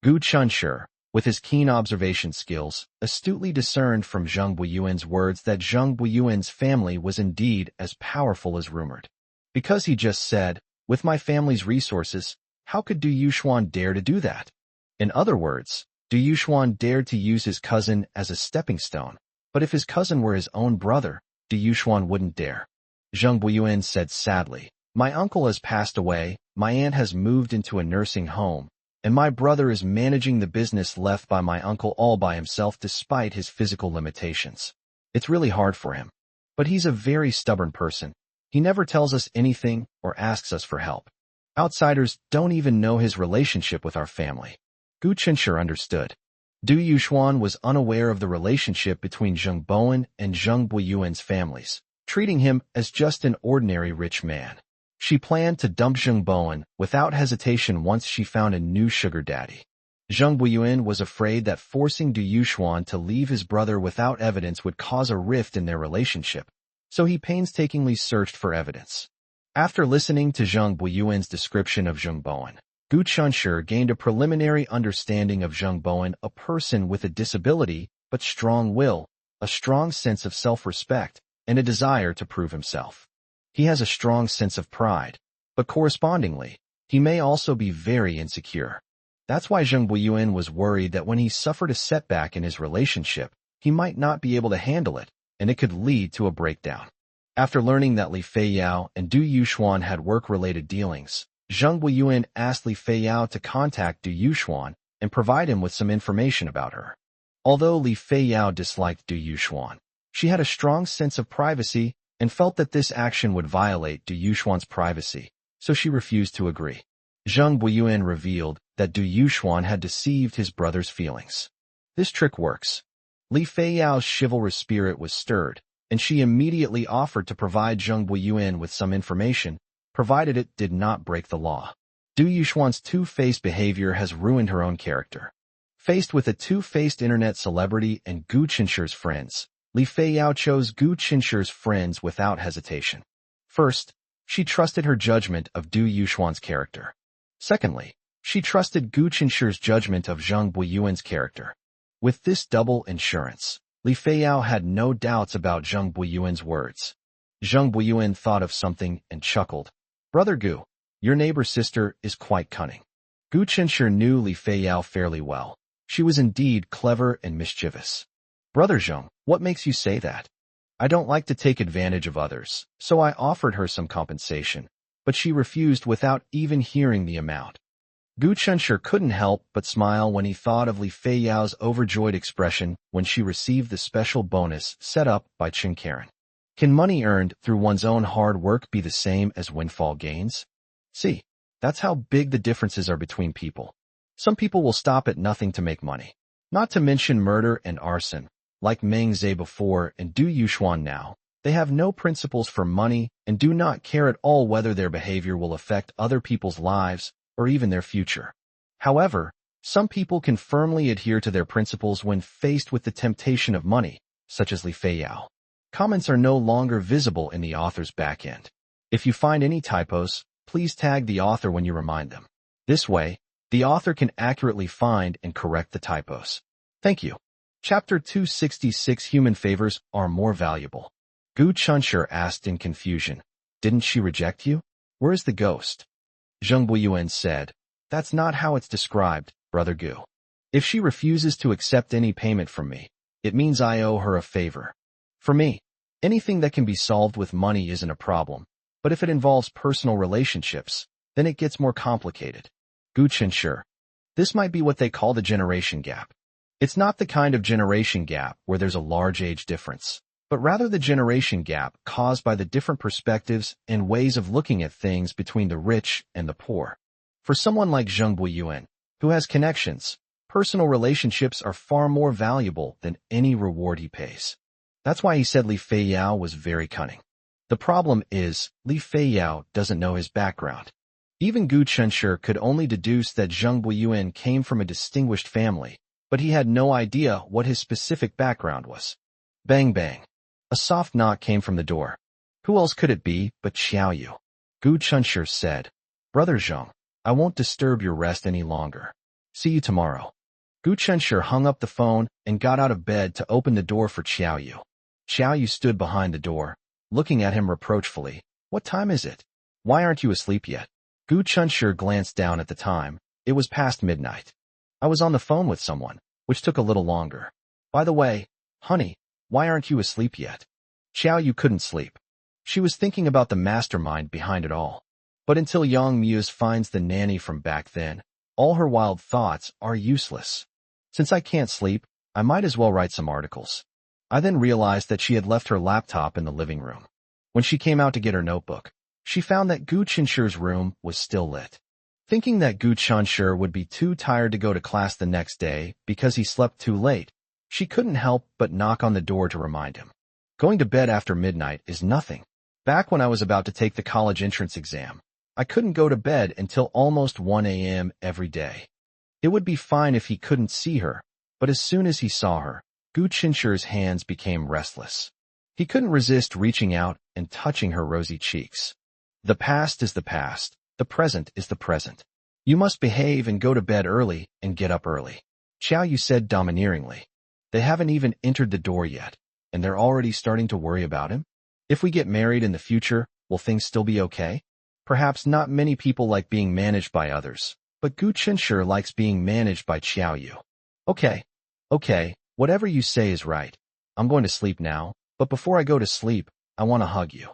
Gu Qinsher, with his keen observation skills, astutely discerned from Zheng Buiyuan's words that Zheng Buiyuan's family was indeed as powerful as rumored. Because he just said, "With my family's resources, how could Du Yuxuan dare to do that?" In other words, Du Yuxuan dared to use his cousin as a stepping stone, but if his cousin were his own brother, Du Yuxuan wouldn't dare. Zheng Buiyuan said sadly, "My uncle has passed away, my aunt has moved into a nursing home, and my brother is managing the business left by my uncle all by himself despite his physical limitations. It's really hard for him. But he's a very stubborn person. He never tells us anything or asks us for help. Outsiders don't even know his relationship with our family." Gu Qinsher understood. Du Yuxuan was unaware of the relationship between Zheng Bowen and Zheng Buiyuan's families, treating him as just an ordinary rich man. She planned to dump Zheng Bowen without hesitation once she found a new sugar daddy. Zheng Buiyuan was afraid that forcing Du Yuxuan to leave his brother without evidence would cause a rift in their relationship, so he painstakingly searched for evidence. After listening to Zheng Buiyuan's description of Zheng Bowen, Gu Qinsher gained a preliminary understanding of Zheng Bowen, a person with a disability but strong will, a strong sense of self-respect, and a desire to prove himself. He has a strong sense of pride, but correspondingly, he may also be very insecure. That's why Zheng Buiyuan was worried that when he suffered a setback in his relationship, he might not be able to handle it, and it could lead to a breakdown. After learning that Li Feiyao and Du Yuxuan had work-related dealings, Zheng Buiyuan asked Li Feiyao to contact Du Yuxuan and provide him with some information about her. Although Li Feiyao disliked Du Yuxuan, she had a strong sense of privacy and felt that this action would violate Du Yuxuan's privacy, so she refused to agree. Zheng Buiyuan revealed that Du Yuxuan had deceived his brother's feelings. This trick works. Li Feiyao's chivalrous spirit was stirred, and she immediately offered to provide Zheng Buiyuan with some information, provided it did not break the law. Du Yuxuan's two-faced behavior has ruined her own character. Faced with a two-faced internet celebrity and Gu Qinsher's friends, Li Feiyao chose Gu Qinsher's friends without hesitation. First, she trusted her judgment of Du Yuxuan's character. Secondly, she trusted Gu Qinsher's judgment of Zheng Buiyuan's character. With this double insurance, Li Feiyao had no doubts about Zheng Buiyuan's words. Zheng Buiyuan thought of something and chuckled. "Brother Gu, your neighbor's sister is quite cunning." Gu Qinsher knew Li Feiyao fairly well. She was indeed clever and mischievous. "Brother Zheng, what makes you say that?" "I don't like to take advantage of others, so I offered her some compensation, but she refused without even hearing the amount." Gu Qinsher couldn't help but smile when he thought of Li Feiyao's overjoyed expression when she received the special bonus set up by Qin Karen. Can money earned through one's own hard work be the same as windfall gains? See, that's how big the differences are between people. Some people will stop at nothing to make money. Not to mention murder and arson, like Meng Zhe before and Du Yuxuan now. They have no principles for money and do not care at all whether their behavior will affect other people's lives or even their future. However, some people can firmly adhere to their principles when faced with the temptation of money, such as Li Feiyao. Comments are no longer visible in the author's backend. If you find any typos, please tag the author when you remind them. This way, the author can accurately find and correct the typos. Thank you. Chapter 266 Human Favors Are More Valuable. Gu Qinsher asked in confusion, "Didn't she reject you? Where is the ghost?" Zheng Buiyuan said, "That's not how it's described, Brother Gu. If she refuses to accept any payment from me, it means I owe her a favor. For me, anything that can be solved with money isn't a problem, but if it involves personal relationships, then it gets more complicated." Gu Qinsher. This might be what they call the generation gap. It's not the kind of generation gap where there's a large age difference, but rather the generation gap caused by the different perspectives and ways of looking at things between the rich and the poor. For someone like Zheng Buiyuan, who has connections, personal relationships are far more valuable than any reward he pays. That's why he said Li Feiyao was very cunning. The problem is, Li Feiyao doesn't know his background. Even Gu Chenshi could only deduce that Zheng Buiyuan came from a distinguished family, but he had no idea what his specific background was. Bang bang. A soft knock came from the door. Who else could it be but Xiao Yu? Gu Chenshi said, "Brother Zheng, I won't disturb your rest any longer. See you tomorrow." Gu Chenshi hung up the phone and got out of bed to open the door for Xiao Yu. Xiao Yu stood behind the door, looking at him reproachfully. "What time is it? Why aren't you asleep yet?" Gu Chenshi glanced down at the time. It was past midnight. "I was on the phone with someone, which took a little longer. By the way, honey, why aren't you asleep yet?" Xiao Yu couldn't sleep. She was thinking about the mastermind behind it all. But until Yang Muse finds the nanny from back then, all her wild thoughts are useless. Since I can't sleep, I might as well write some articles. I then realized that she had left her laptop in the living room. When she came out to get her notebook, she found that Gu Chenshir's room was still lit. Thinking that Gu Chenshir would be too tired to go to class the next day because he slept too late, she couldn't help but knock on the door to remind him. Going to bed after midnight is nothing. Back when I was about to take the college entrance exam, I couldn't go to bed until almost 1 a.m. every day. It would be fine if he couldn't see her, but as soon as he saw her, Gu Chenshir's hands became restless. He couldn't resist reaching out and touching her rosy cheeks. The past is the past. The present is the present. You must behave and go to bed early and get up early. Xiao Yu said domineeringly. They haven't even entered the door yet, and they're already starting to worry about him? If we get married in the future, will things still be okay? Perhaps not many people like being managed by others, but Gu Chenshi likes being managed by Xiao Yu. Okay, whatever you say is right. I'm going to sleep now, but before I go to sleep, I want to hug you.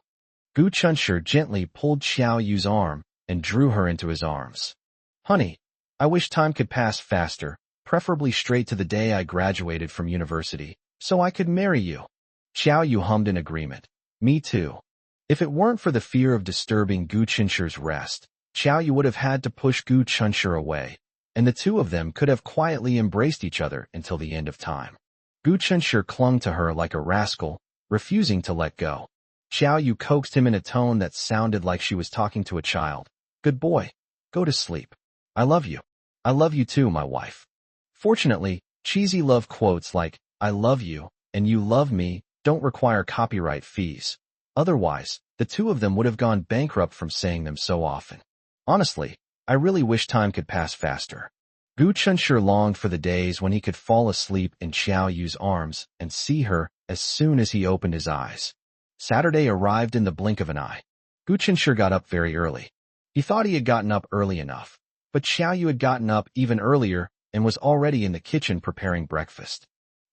Gu Chenshi gently pulled Xiao Yu's arm and drew her into his arms. Honey, I wish time could pass faster, preferably straight to the day I graduated from university, so I could marry you. Xiao Yu hummed in agreement. Me too. If it weren't for the fear of disturbing Gu Chenshir's rest, Xiao Yu would have had to push Gu Chenshi away, and the two of them could have quietly embraced each other until the end of time. Gu Chenshi clung to her like a rascal, refusing to let go. Xiao Yu coaxed him in a tone that sounded like she was talking to a child. Good boy. Go to sleep. I love you. I love you too, my wife. Fortunately, cheesy love quotes like, I love you, and you love me, don't require copyright fees. Otherwise, the two of them would have gone bankrupt from saying them so often. Honestly, I really wish time could pass faster. Gu Chenshi longed for the days when he could fall asleep in Xiao Yu's arms and see her as soon as he opened his eyes. Saturday arrived in the blink of an eye. Gu Chenshi got up very early. He thought he had gotten up early enough, but Xiao Yu had gotten up even earlier and was already in the kitchen preparing breakfast.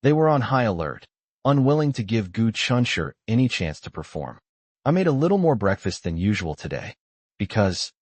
They were on high alert, unwilling to give Gu Chenshi any chance to perform. I made a little more breakfast than usual today, because,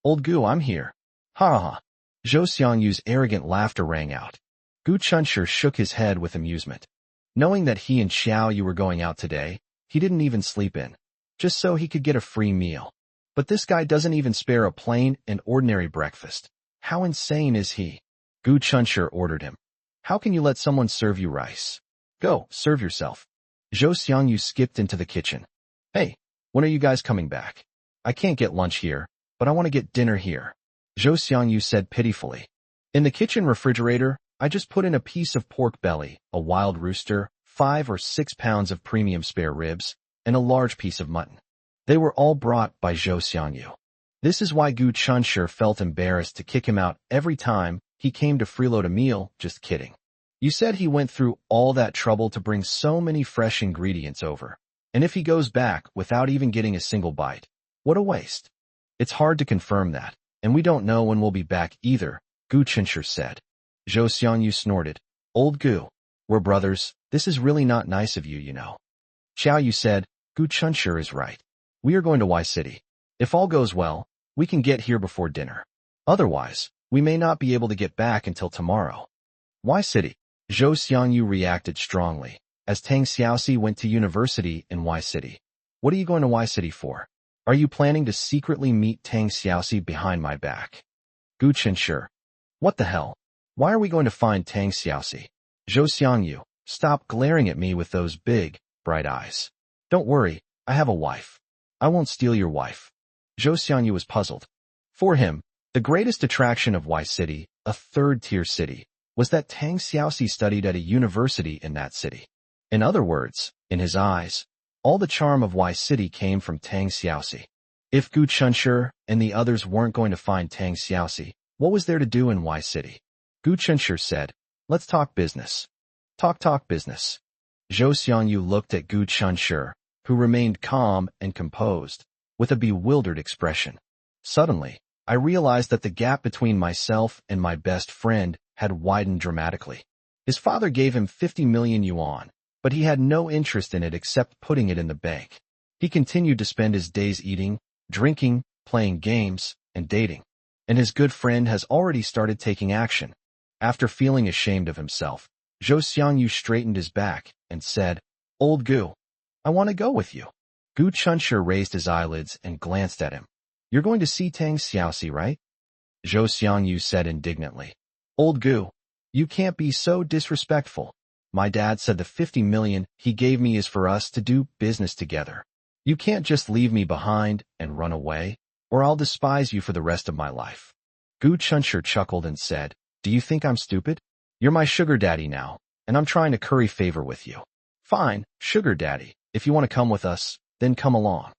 Old Gu, I'm here. Ha ha ha. Zhou Xiangyu's arrogant laughter rang out. Gu Chenshi shook his head with amusement. Knowing that he and Xiao Yu were going out today, he didn't even sleep in, just so he could get a free meal. But this guy doesn't even spare a plain and ordinary breakfast. How insane is he? Gu Chenshi ordered him. How can you let someone serve you rice? Go, serve yourself. Zhou Xiangyu skipped into the kitchen. Hey, when are you guys coming back? I can't get lunch here, but I want to get dinner here. Zhou Xiangyu said pitifully. In the kitchen refrigerator, I just put in a piece of pork belly, a wild rooster, 5 or 6 pounds of premium spare ribs, and a large piece of mutton. They were all brought by Zhou Xiangyu. This is why Gu Chenshi felt embarrassed to kick him out every time he came to freeload a meal. Just kidding. You said he went through all that trouble to bring so many fresh ingredients over. And if he goes back without even getting a single bite, what a waste. It's hard to confirm that, and we don't know when we'll be back either, Gu Chenshi said. Zhou Xiangyu snorted. Old Gu, we're brothers, this is really not nice of you, you know. Xiao Yu said, Gu Chenshi is right. We are going to Y City. If all goes well, we can get here before dinner. Otherwise, we may not be able to get back until tomorrow. Y City. Zhou Xiangyu reacted strongly, as Tang Xiaoxi went to university in Y City. What are you going to Y City for? Are you planning to secretly meet Tang Xiaoxi behind my back? Gu Chenshi. What the hell? Why are we going to find Tang Xiaoxi? Zhou Xiangyu, stop glaring at me with those big, bright eyes. Don't worry, I have a wife. I won't steal your wife. Zhou Xiangyu was puzzled. For him, the greatest attraction of Y City, a third-tier city, was that Tang Xiaoxi studied at a university in that city. In other words, in his eyes, all the charm of Y City came from Tang Xiaoxi. If Gu Chunshi and the others weren't going to find Tang Xiaoxi, what was there to do in Y City? Gu Chunshi said, let's talk business. Talk business. Zhou Xiangyu looked at Gu Chunshi, who remained calm and composed, with a bewildered expression. Suddenly, I realized that the gap between myself and my best friend had widened dramatically. His father gave him 50 million yuan, but he had no interest in it except putting it in the bank. He continued to spend his days eating, drinking, playing games, and dating. And his good friend has already started taking action. After feeling ashamed of himself, Zhou Xiangyu straightened his back and said, Old Gu, I want to go with you. Gu Chunshi raised his eyelids and glanced at him. You're going to see Tang Xiaoxi, right? Zhou Xiangyu said indignantly. Old Gu, you can't be so disrespectful. My dad said the 50 million he gave me is for us to do business together. You can't just leave me behind and run away, or I'll despise you for the rest of my life. Gu Chunshi chuckled and said, Do you think I'm stupid? You're my sugar daddy now, and I'm trying to curry favor with you. Fine, sugar daddy, if you want to come with us, then come along.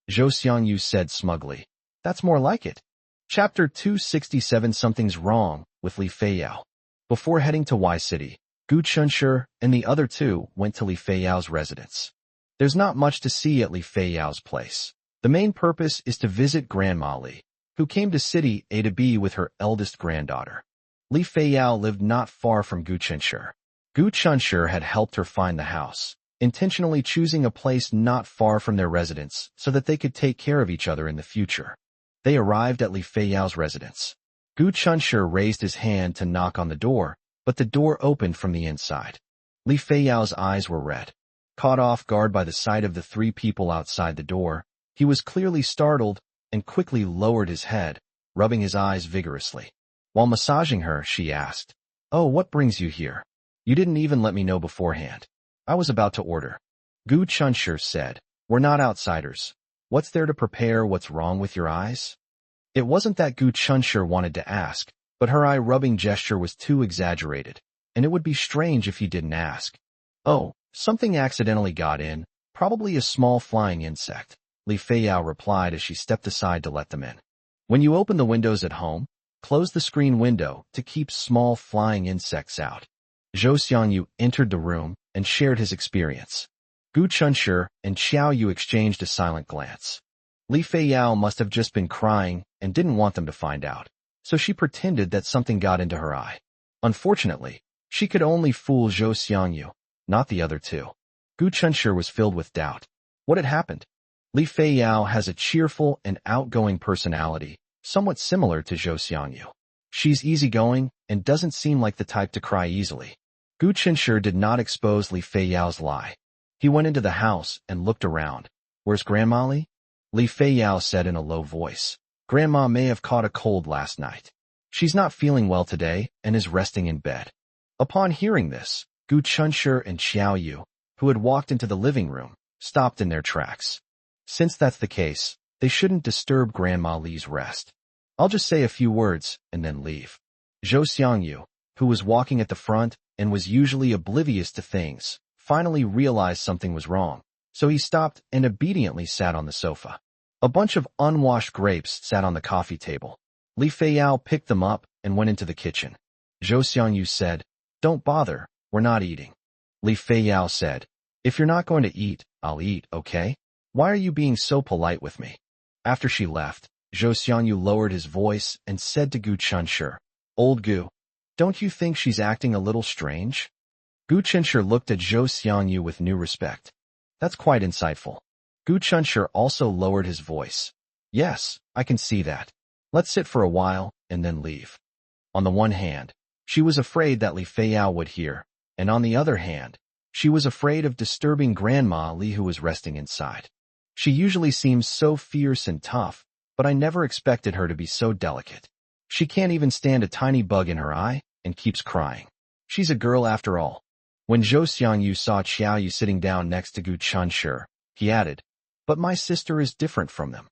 Zhou Xiangyu said smugly. That's more like it. Chapter 267 Something's Wrong with Li Feiyao. Before heading to Y City, Gu Chunshi and the other two went to Li Feiyao's residence. There's not much to see at Li Feiyao's place. The main purpose is to visit Grandma Li, who came to City A to be with her eldest granddaughter. Li Feiyao lived not far from Gu Chunshi. Gu Chunshi had helped her find the house, intentionally choosing a place not far from their residence so that they could take care of each other in the future. They arrived at Li Feiyao's residence. Gu Chunshi raised his hand to knock on the door, but the door opened from the inside. Li Feiyao's eyes were red. Caught off guard by the sight of the three people outside the door, he was clearly startled and quickly lowered his head, rubbing his eyes vigorously. While massaging her, she asked, Oh, what brings you here? You didn't even let me know beforehand. I was about to order. Gu Chunshi said, We're not outsiders. What's there to prepare? What's wrong with your eyes? It wasn't that Gu Chunshi wanted to ask, but her eye-rubbing gesture was too exaggerated, and it would be strange if he didn't ask. Oh, something accidentally got in, probably a small flying insect, Li Feiyao replied as she stepped aside to let them in. When you open the windows at home, close the screen window to keep small flying insects out. Zhou Xiangyu entered the room and shared his experience. Gu Chunshi and Xiao Yu exchanged a silent glance. Li Feiyao must have just been crying and didn't want them to find out, so she pretended that something got into her eye. Unfortunately, she could only fool Zhou Xiangyu, not the other two. Gu Chunshi was filled with doubt. What had happened? Li Feiyao has a cheerful and outgoing personality, somewhat similar to Zhou Xiangyu. She's easygoing and doesn't seem like the type to cry easily. Gu Chunshi did not expose Li Feiyao's lie. He went into the house and looked around. Where's Grandma Li? Li Feiyao said in a low voice. Grandma may have caught a cold last night. She's not feeling well today and is resting in bed. Upon hearing this, Gu Chunshi and Xiao Yu, who had walked into the living room, stopped in their tracks. Since that's the case, they shouldn't disturb Grandma Li's rest. I'll just say a few words and then leave. Zhou Xiangyu, who was walking at the front and was usually oblivious to things, finally realized something was wrong, so he stopped and obediently sat on the sofa. A bunch of unwashed grapes sat on the coffee table. Li Feiyao picked them up and went into the kitchen. Zhou Xiangyu said, Don't bother, we're not eating. Li Feiyao said, If you're not going to eat, I'll eat, okay? Why are you being so polite with me? After she left, Zhou Xiangyu lowered his voice and said to Gu Chunshi, Old Gu, don't you think she's acting a little strange? Gu Chunshi looked at Zhou Xiangyu with new respect. That's quite insightful. Gu Chunshi also lowered his voice. Yes, I can see that. Let's sit for a while and then leave. On the one hand, she was afraid that Li Feiyao would hear, and on the other hand, she was afraid of disturbing Grandma Li who was resting inside. She usually seems so fierce and tough, but I never expected her to be so delicate. She can't even stand a tiny bug in her eye and keeps crying. She's a girl after all. When Zhou Xiangyu saw Xiao Yu sitting down next to Gu Chunshi, he added, But my sister is different from them.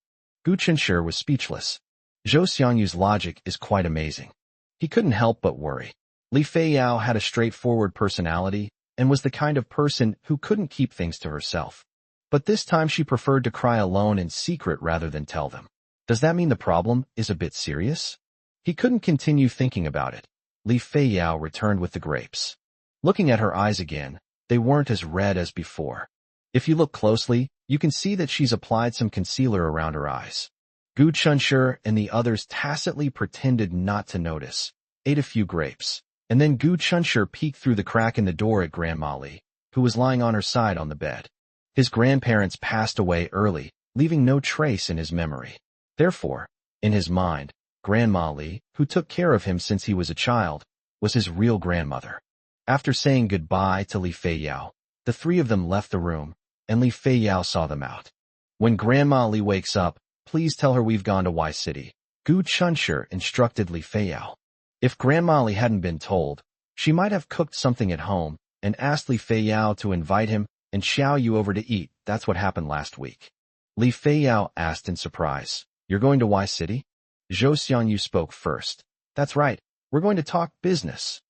Gu Chenshi was speechless. Zhou Xiangyu's logic is quite amazing. He couldn't help but worry. Li Feiyao had a straightforward personality and was the kind of person who couldn't keep things to herself. But this time she preferred to cry alone in secret rather than tell them. Does that mean the problem is a bit serious? He couldn't continue thinking about it. Li Feiyao returned with the grapes. Looking at her eyes again, they weren't as red as before. If you look closely, you can see that she's applied some concealer around her eyes. Gu Chenshi and the others tacitly pretended not to notice, ate a few grapes, and then Gu Chenshi peeked through the crack in the door at Grandma Li, who was lying on her side on the bed. His grandparents passed away early, leaving no trace in his memory. Therefore, in his mind, Grandma Li, who took care of him since he was a child, was his real grandmother. After saying goodbye to Li Feiyao, the three of them left the room, and Li Feiyao saw them out. When Grandma Li wakes up, please tell her we've gone to Y City, Gu Chenshi instructed Li Feiyao. If Grandma Li hadn't been told, she might have cooked something at home and asked Li Feiyao to invite him and Xiao Yu over to eat. That's what happened last week. Li Feiyao asked in surprise, "You're going to Y City?" Zhou Xianyu spoke first. "That's right, we're going to talk business."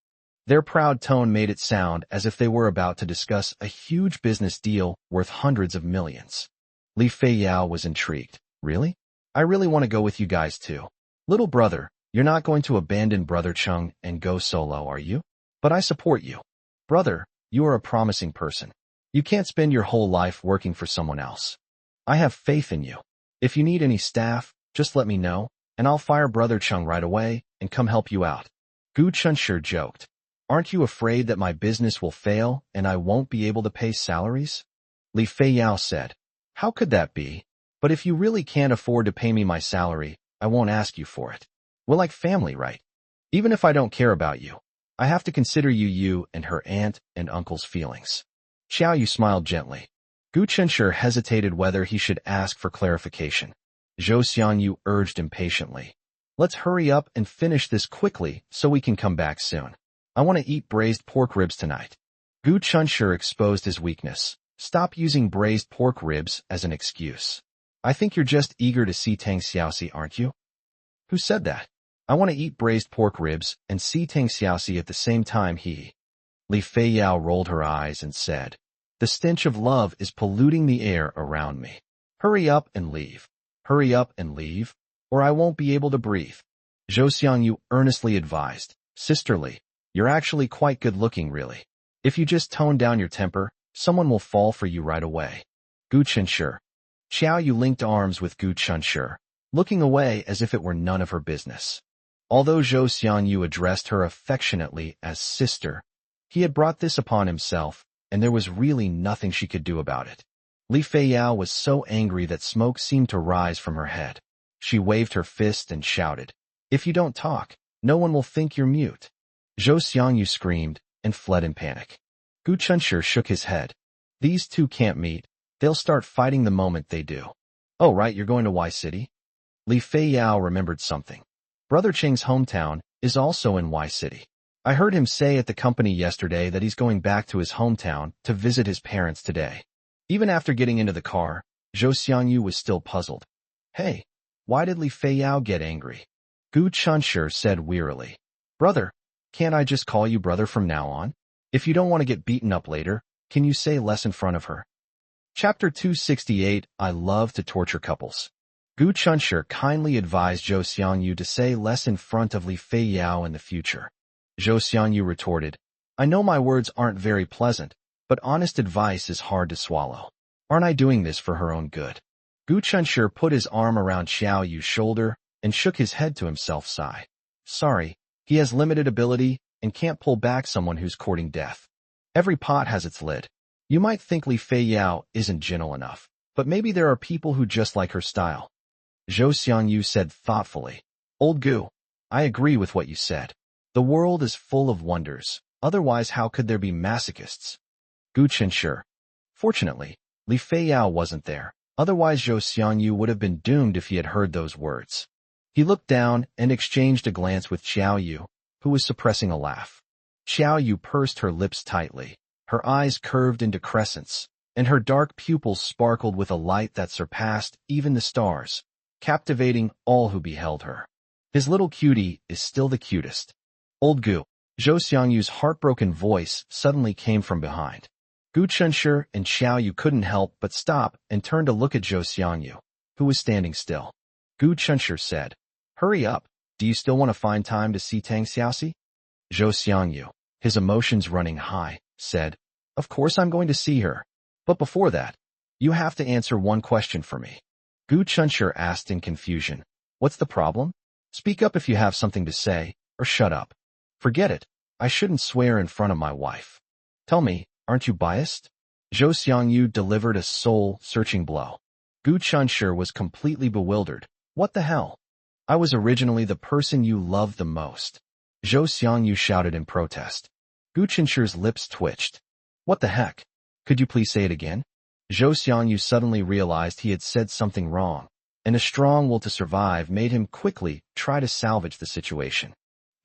Their proud tone made it sound as if they were about to discuss a huge business deal worth hundreds of millions. Li Feiyao was intrigued. "Really? I really want to go with you guys too. Little brother, you're not going to abandon Brother Chung and go solo, are you? But I support you. Brother, you are a promising person. You can't spend your whole life working for someone else. I have faith in you. If you need any staff, just let me know, and I'll fire Brother Chung right away and come help you out." Gu Chenshi joked. "Aren't you afraid that my business will fail and I won't be able to pay salaries?" Li Feiyao said, "How could that be? But if you really can't afford to pay me my salary, I won't ask you for it. We're like family, right? Even if I don't care about you, I have to consider you and her aunt and uncle's feelings." Xiao Yu smiled gently. Gu Chenshi hesitated whether he should ask for clarification. Zhou Xianyu urged impatiently, "Let's hurry up and finish this quickly so we can come back soon. I want to eat braised pork ribs tonight." Gu Chenshi exposed his weakness. "Stop using braised pork ribs as an excuse. I think you're just eager to see Tang Xiaoxi, aren't you?" "Who said that? I want to eat braised pork ribs and see Tang Xiaoxi at the same time." Li Feiyao rolled her eyes and said, "The stench of love is polluting the air around me. Hurry up and leave. Hurry up and leave, or I won't be able to breathe." Zhou Xianyu earnestly advised, "Sisterly, you're actually quite good-looking, really. If you just tone down your temper, someone will fall for you right away." Gu Chenshi. Xiao Yu linked arms with Gu Chenshi, looking away as if it were none of her business. Although Zhou Xianyu addressed her affectionately as sister, he had brought this upon himself, and there was really nothing she could do about it. Li Feiyao was so angry that smoke seemed to rise from her head. She waved her fist and shouted, "If you don't talk, no one will think you're mute." Zhou Xianyu screamed and fled in panic. Gu Chenshi shook his head. "These two can't meet. They'll start fighting the moment they do." "Oh right, you're going to Y City?" Li Feiyao remembered something. Brother Cheng's hometown is also in Y City. I heard him say at the company yesterday that he's going back to his hometown to visit his parents today. Even after getting into the car, Zhou Xianyu was still puzzled. "Hey, why did Li Feiyao get angry?" Gu Chenshi said wearily, "Brother, can't I just call you brother from now on? If you don't want to get beaten up later, can you say less in front of her?" Chapter 268, I love to torture couples. Gu Chenshi kindly advised Zhou Xianyu to say less in front of Li Feiyao in the future. Zhou Xianyu retorted, "I know my words aren't very pleasant, but honest advice is hard to swallow. Aren't I doing this for her own good?" Gu Chenshi put his arm around Xiao Yu's shoulder and shook his head to himself sigh. "Sorry, he has limited ability and can't pull back someone who's courting death. Every pot has its lid. You might think Li Feiyao isn't gentle enough, but maybe there are people who just like her style." Zhou Xianyu said thoughtfully, "Old Gu, I agree with what you said. The world is full of wonders, otherwise how could there be masochists?" Gu Chenshi. Fortunately, Li Feiyao wasn't there, otherwise Zhou Xianyu would have been doomed if he had heard those words. He looked down and exchanged a glance with Xiao Yu, who was suppressing a laugh. Xiao Yu pursed her lips tightly, her eyes curved into crescents, and her dark pupils sparkled with a light that surpassed even the stars, captivating all who beheld her. His little cutie is still the cutest. Old Gu. Zhou Xiangyu's heartbroken voice suddenly came from behind. Gu Chunshi and Xiao Yu couldn't help but stop and turn to look at Zhou Xiangyu, who was standing still. Gu Chunshi said, "Hurry up, do you still want to find time to see Tang Xiaoxi?" Zhou Xiangyu, his emotions running high, said, "Of course I'm going to see her. But before that, you have to answer one question for me." Gu Chunshi asked in confusion, "What's the problem? Speak up if you have something to say, or shut up." "Forget it. I shouldn't swear in front of my wife." "Tell me, aren't you biased?" Zhou Xiangyu delivered a soul-searching blow. Gu Chunshi was completely bewildered. "What the hell? I was originally the person you loved the most." Zhou Xiangyu shouted in protest. Gu Chunshi's lips twitched. "What the heck? Could you please say it again?" Zhou Xiangyu suddenly realized he had said something wrong, and a strong will to survive made him quickly try to salvage the situation.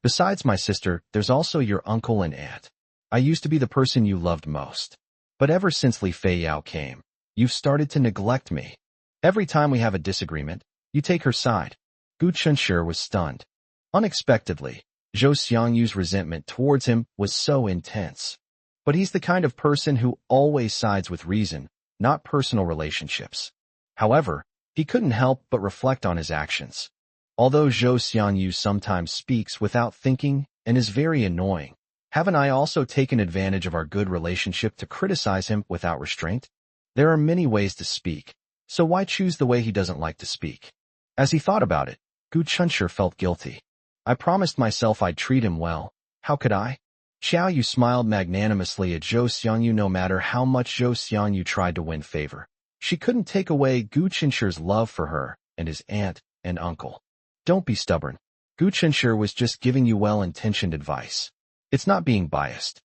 "Besides my sister, there's also your uncle and aunt. I used to be the person you loved most. But ever since Li Feiyao came, you've started to neglect me. Every time we have a disagreement, you take her side." Gu Chunshi was stunned. Unexpectedly, Zhou Xiangyu's resentment towards him was so intense. But he's the kind of person who always sides with reason, not personal relationships. However, he couldn't help but reflect on his actions. Although Zhou Xiangyu sometimes speaks without thinking and is very annoying, haven't I also taken advantage of our good relationship to criticize him without restraint? There are many ways to speak, so why choose the way he doesn't like to speak? As he thought about it, Gu Chunshi felt guilty. "I promised myself I'd treat him well. How could I?" Xiao Yu smiled magnanimously at Zhou Xiangyu. No matter how much Zhou Xiangyu tried to win favor, she couldn't take away Gu Chunshi's love for her and his aunt and uncle. "Don't be stubborn. Gu Chunshi was just giving you well-intentioned advice. It's not being biased."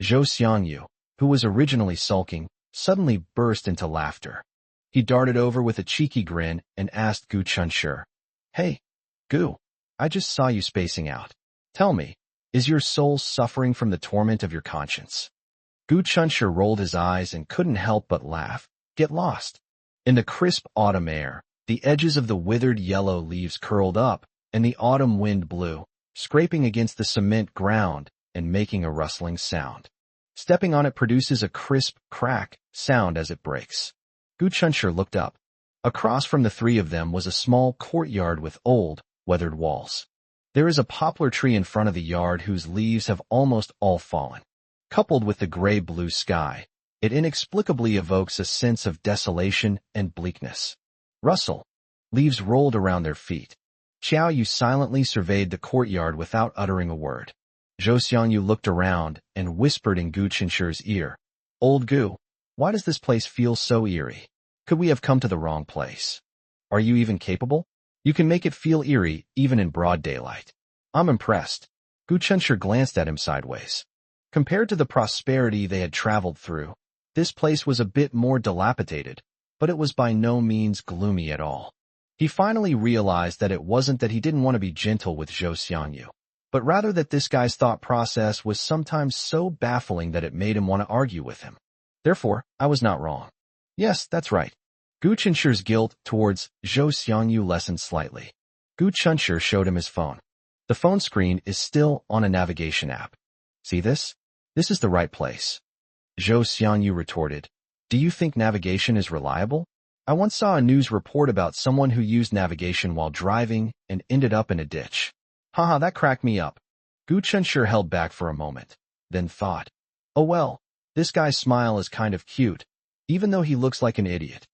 Zhou Xiangyu, who was originally sulking, suddenly burst into laughter. He darted over with a cheeky grin and asked Gu Chunshi, "Hey, Gu, I just saw you spacing out. Tell me, is your soul suffering from the torment of your conscience?" Gu Chunshi rolled his eyes and couldn't help but laugh. "Get lost." In the crisp autumn air, the edges of the withered yellow leaves curled up, and the autumn wind blew, scraping against the cement ground and making a rustling sound. Stepping on it produces a crisp crack sound as it breaks. Gu Chunshi looked up. Across from the three of them was a small courtyard with old, weathered walls. There is a poplar tree in front of the yard whose leaves have almost all fallen. Coupled with the gray-blue sky, it inexplicably evokes a sense of desolation and bleakness. Rustle. Leaves rolled around their feet. Xiao Yu silently surveyed the courtyard without uttering a word. Zhou Xiangyu looked around and whispered in Gu Chunshi's ear, "Old Gu, why does this place feel so eerie? Could we have come to the wrong place? Are you even capable? You can make it feel eerie even in broad daylight." "I'm impressed." Gu Chunshi glanced at him sideways. Compared to the prosperity they had traveled through, this place was a bit more dilapidated, but it was by no means gloomy at all. He finally realized that it wasn't that he didn't want to be gentle with Zhou Xiangyu, but rather that this guy's thought process was sometimes so baffling that it made him want to argue with him. Therefore, I was not wrong. Yes, that's right. Gu Chunshi's guilt towards Zhou Xiangyu lessened slightly. Gu Chunshi showed him his phone. The phone screen is still on a navigation app. "See this? This is the right place." Zhou Xiangyu retorted, "Do you think navigation is reliable? I once saw a news report about someone who used navigation while driving and ended up in a ditch." Haha, that cracked me up. Gu Chunshi held back for a moment, then thought, "Oh well, this guy's smile is kind of cute, even though he looks like an idiot."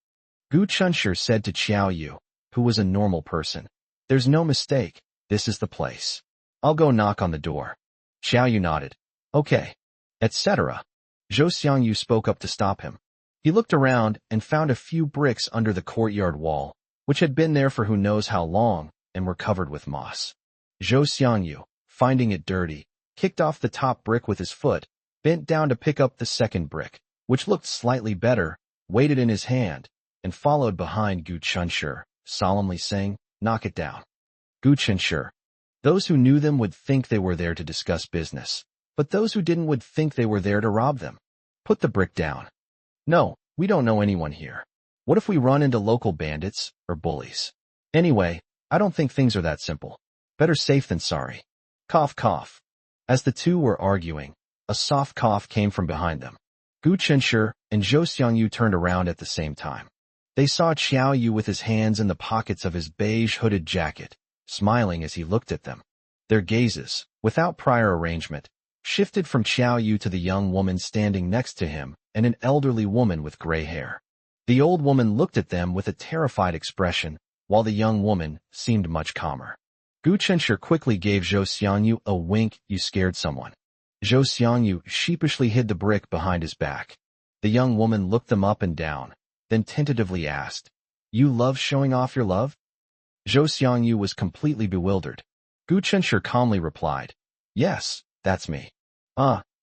Gu Chunshi said to Xiao Yu, who was a normal person, "There's no mistake, this is the place. I'll go knock on the door." Xiao Yu nodded. "Okay," etc. Zhou Xiangyu spoke up to stop him. He looked around and found a few bricks under the courtyard wall, which had been there for who knows how long and were covered with moss. Zhou Xiangyu, finding it dirty, kicked off the top brick with his foot, bent down to pick up the second brick, which looked slightly better, weighed it in his hand, and followed behind Gu Chunshi, solemnly saying, "Knock it down." Gu Chunshi. Those who knew them would think they were there to discuss business, but those who didn't would think they were there to rob them. "Put the brick down." "No, We don't know anyone here. What if we run into local bandits or bullies? Anyway, I don't think things are that simple. Better safe than sorry. Cough, cough. As the two were arguing, a soft cough came from behind them. Gu Chenshi and Zhou Xiangyu turned around at the same time. They saw Qiao Yu with his hands in the pockets of his beige hooded jacket, smiling as he looked at them. Their gazes, without prior arrangement, shifted from Qiao Yu to the young woman standing next to him and an elderly woman with gray hair. The old woman looked at them with a terrified expression, while the young woman seemed much calmer. Gu Chenshi quickly gave Zhou Xiangyu a wink. You scared someone. Zhou Xiangyu sheepishly hid the brick behind his back. The young woman looked them up and down, then tentatively asked, You love showing off your love? Zhou Xiangyu was completely bewildered. Gu Chenshi calmly replied, Yes, that's me.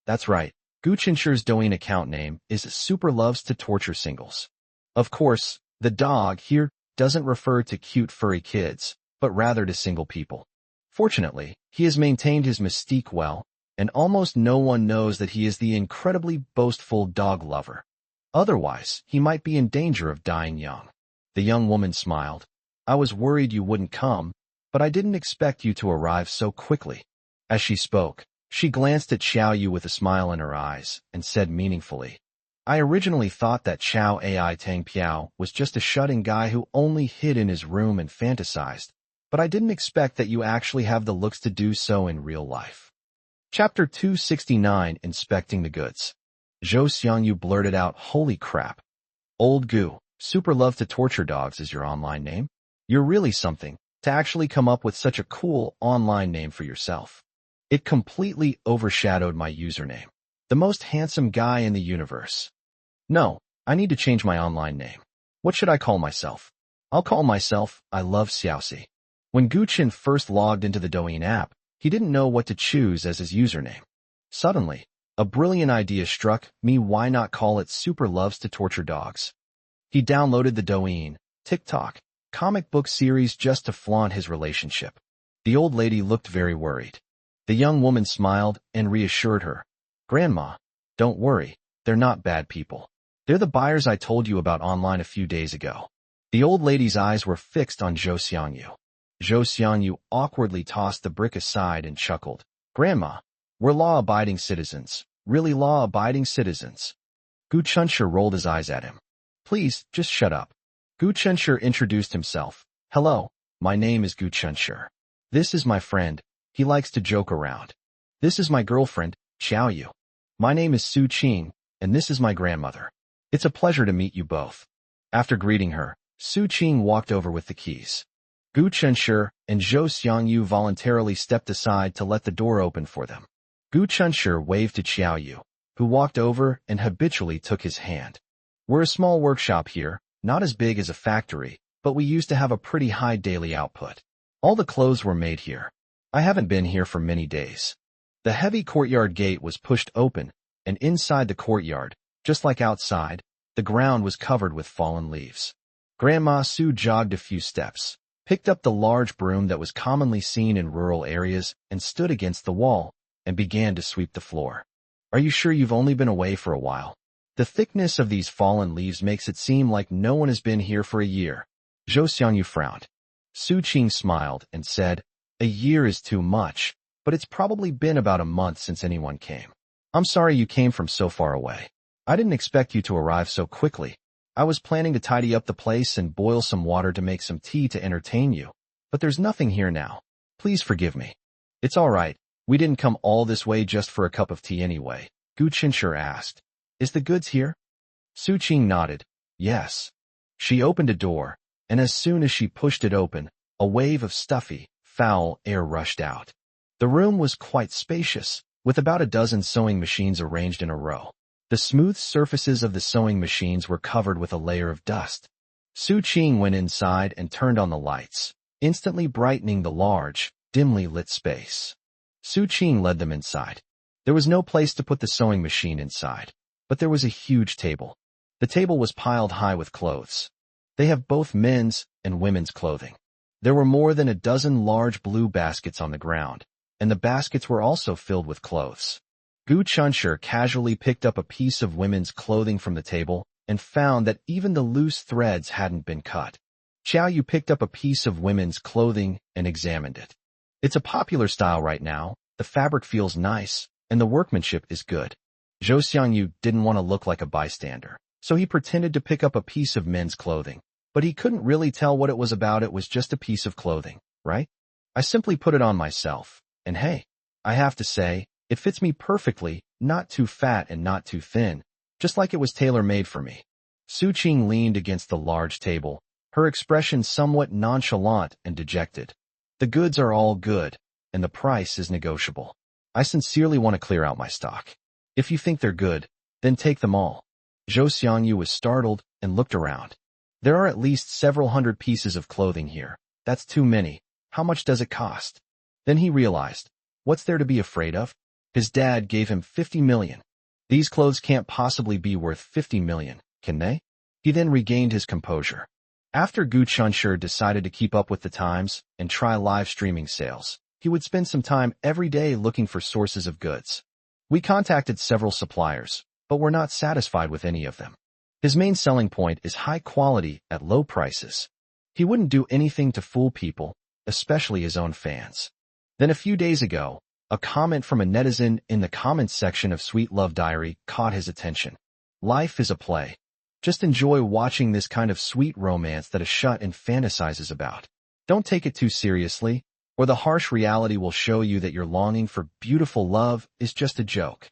That's right. Gu Chenshi's Douyin account name is Super Loves to Torture Singles. Of course, the dog here doesn't refer to cute furry kids, but rather to single people. Fortunately, he has maintained his mystique well, and almost no one knows that he is the incredibly boastful dog lover. Otherwise, he might be in danger of dying young. The young woman smiled. I was worried you wouldn't come, but I didn't expect you to arrive so quickly. As she spoke, she glanced at Qiao Yu with a smile in her eyes and said meaningfully, I originally thought that Chao Ai Tang Piao was just a shut-in guy who only hid in his room and fantasized, but I didn't expect that you actually have the looks to do so in real life. Chapter 269, Inspecting the Goods. Zhou Xiangyu blurted out, Holy crap. Old Gu, Super Love to Torture Dogs is your online name? You're really something, to actually come up with such a cool online name for yourself. It completely overshadowed my username. The most handsome guy in the universe. No, I need to change my online name. What should I call myself? I'll call myself, I Love Xiaoxi. When Gu Chen first logged into the Douyin app, he didn't know what to choose as his username. Suddenly, a brilliant idea struck me. Why not call it Super Loves to Torture Dogs? He downloaded the Douyin, TikTok, comic book series just to flaunt his relationship. The old lady looked very worried. The young woman smiled and reassured her. Grandma, don't worry, they're not bad people. They're the buyers I told you about online a few days ago. The old lady's eyes were fixed on Zhou Xiangyu. Zhou Xiangyu awkwardly tossed the brick aside and chuckled. Grandma, we're law-abiding citizens, really law-abiding citizens. Gu Chenshi rolled his eyes at him. Please, just shut up. Gu Chenshi introduced himself. Hello, my name is Gu Chenshi. This is my friend. He likes to joke around. This is my girlfriend, Qiao Yu. My name is Su Qing, and this is my grandmother. It's a pleasure to meet you both. After greeting her, Su Qing walked over with the keys. Gu Chenshi and Zhou Xiangyu voluntarily stepped aside to let the door open for them. Gu Chenshi waved to Qiao Yu, who walked over and habitually took his hand. We're a small workshop here, not as big as a factory, but we used to have a pretty high daily output. All the clothes were made here. I haven't been here for many days. The heavy courtyard gate was pushed open, and inside the courtyard, just like outside, the ground was covered with fallen leaves. Grandma Su jogged a few steps, picked up the large broom that was commonly seen in rural areas, and stood against the wall, and began to sweep the floor. Are you sure you've only been away for a while? The thickness of these fallen leaves makes it seem like no one has been here for a year. Zhou Xiangyu frowned. Su Qing smiled and said, A year is too much, but it's probably been about a month since anyone came. I'm sorry you came from so far away. I didn't expect you to arrive so quickly. I was planning to tidy up the place and boil some water to make some tea to entertain you, but there's nothing here now. Please forgive me. It's all right. We didn't come all this way just for a cup of tea anyway. Gu Chenshi asked. Is the goods here? Su Qing nodded. Yes. She opened a door, and as soon as she pushed it open, a wave of stuffy, foul air rushed out. The room was quite spacious, with about a dozen sewing machines arranged in a row. The smooth surfaces of the sewing machines were covered with a layer of dust. Su Qing went inside and turned on the lights, instantly brightening the large, dimly lit space. Su Qing led them inside. There was no place to put the sewing machine inside, but there was a huge table. The table was piled high with clothes. They have both men's and women's clothing. There were more than a dozen large blue baskets on the ground, and the baskets were also filled with clothes. Gu Chenshi casually picked up a piece of women's clothing from the table and found that even the loose threads hadn't been cut. Xiao Yu picked up a piece of women's clothing and examined it. It's a popular style right now, the fabric feels nice, and the workmanship is good. Zhou Xiangyu didn't want to look like a bystander, so he pretended to pick up a piece of men's clothing. But he couldn't really tell what it was about. It was just a piece of clothing, right? I simply put it on myself, and hey, I have to say, it fits me perfectly, not too fat and not too thin, just like it was tailor-made for me. Su Qing leaned against the large table, her expression somewhat nonchalant and dejected. The goods are all good, and the price is negotiable. I sincerely want to clear out my stock. If you think they're good, then take them all. Zhou Xiangyu was startled and looked around. There are at least several hundred pieces of clothing here. That's too many. How much does it cost? Then he realized, what's there to be afraid of? His dad gave him 50 million. These clothes can't possibly be worth 50 million, can they? He then regained his composure. After Gu Chunshi decided to keep up with the times and try live streaming sales, he would spend some time every day looking for sources of goods. We contacted several suppliers, but we're not satisfied with any of them. His main selling point is high quality at low prices. He wouldn't do anything to fool people, especially his own fans. Then a few days ago, a comment from a netizen in the comments section of Sweet Love Diary caught his attention. Life is a play. Just enjoy watching this kind of sweet romance that a shut and fantasizes about. Don't take it too seriously, or the harsh reality will show you that your longing for beautiful love is just a joke.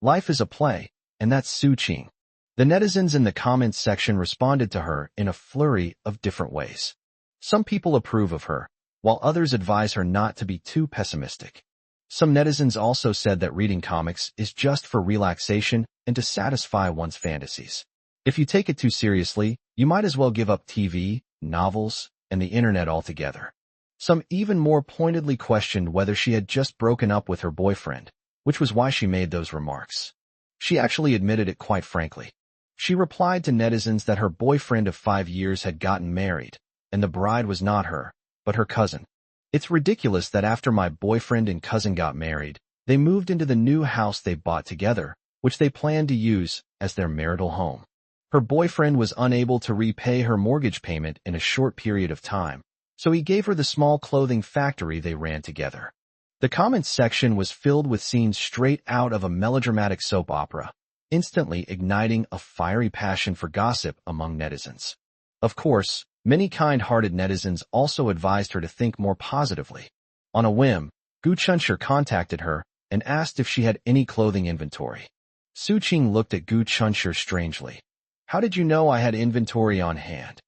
Life is a play, and that's Su Qing. The netizens in the comments section responded to her in a flurry of different ways. Some people approve of her, while others advise her not to be too pessimistic. Some netizens also said that reading comics is just for relaxation and to satisfy one's fantasies. If you take it too seriously, you might as well give up TV, novels, and the internet altogether. Some even more pointedly questioned whether she had just broken up with her boyfriend, which was why she made those remarks. She actually admitted it quite frankly. She replied to netizens that her boyfriend of 5 years had gotten married, and the bride was not her, but her cousin. It's ridiculous that after my boyfriend and cousin got married, they moved into the new house they bought together, which they planned to use as their marital home. Her boyfriend was unable to repay her mortgage payment in a short period of time, so he gave her the small clothing factory they ran together. The comments section was filled with scenes straight out of a melodramatic soap opera, instantly igniting a fiery passion for gossip among netizens. Of course, many kind-hearted netizens also advised her to think more positively. On a whim, Gu Chunshi contacted her and asked if she had any clothing inventory. Su Qing looked at Gu Chunshi strangely. How did you know I had inventory on hand?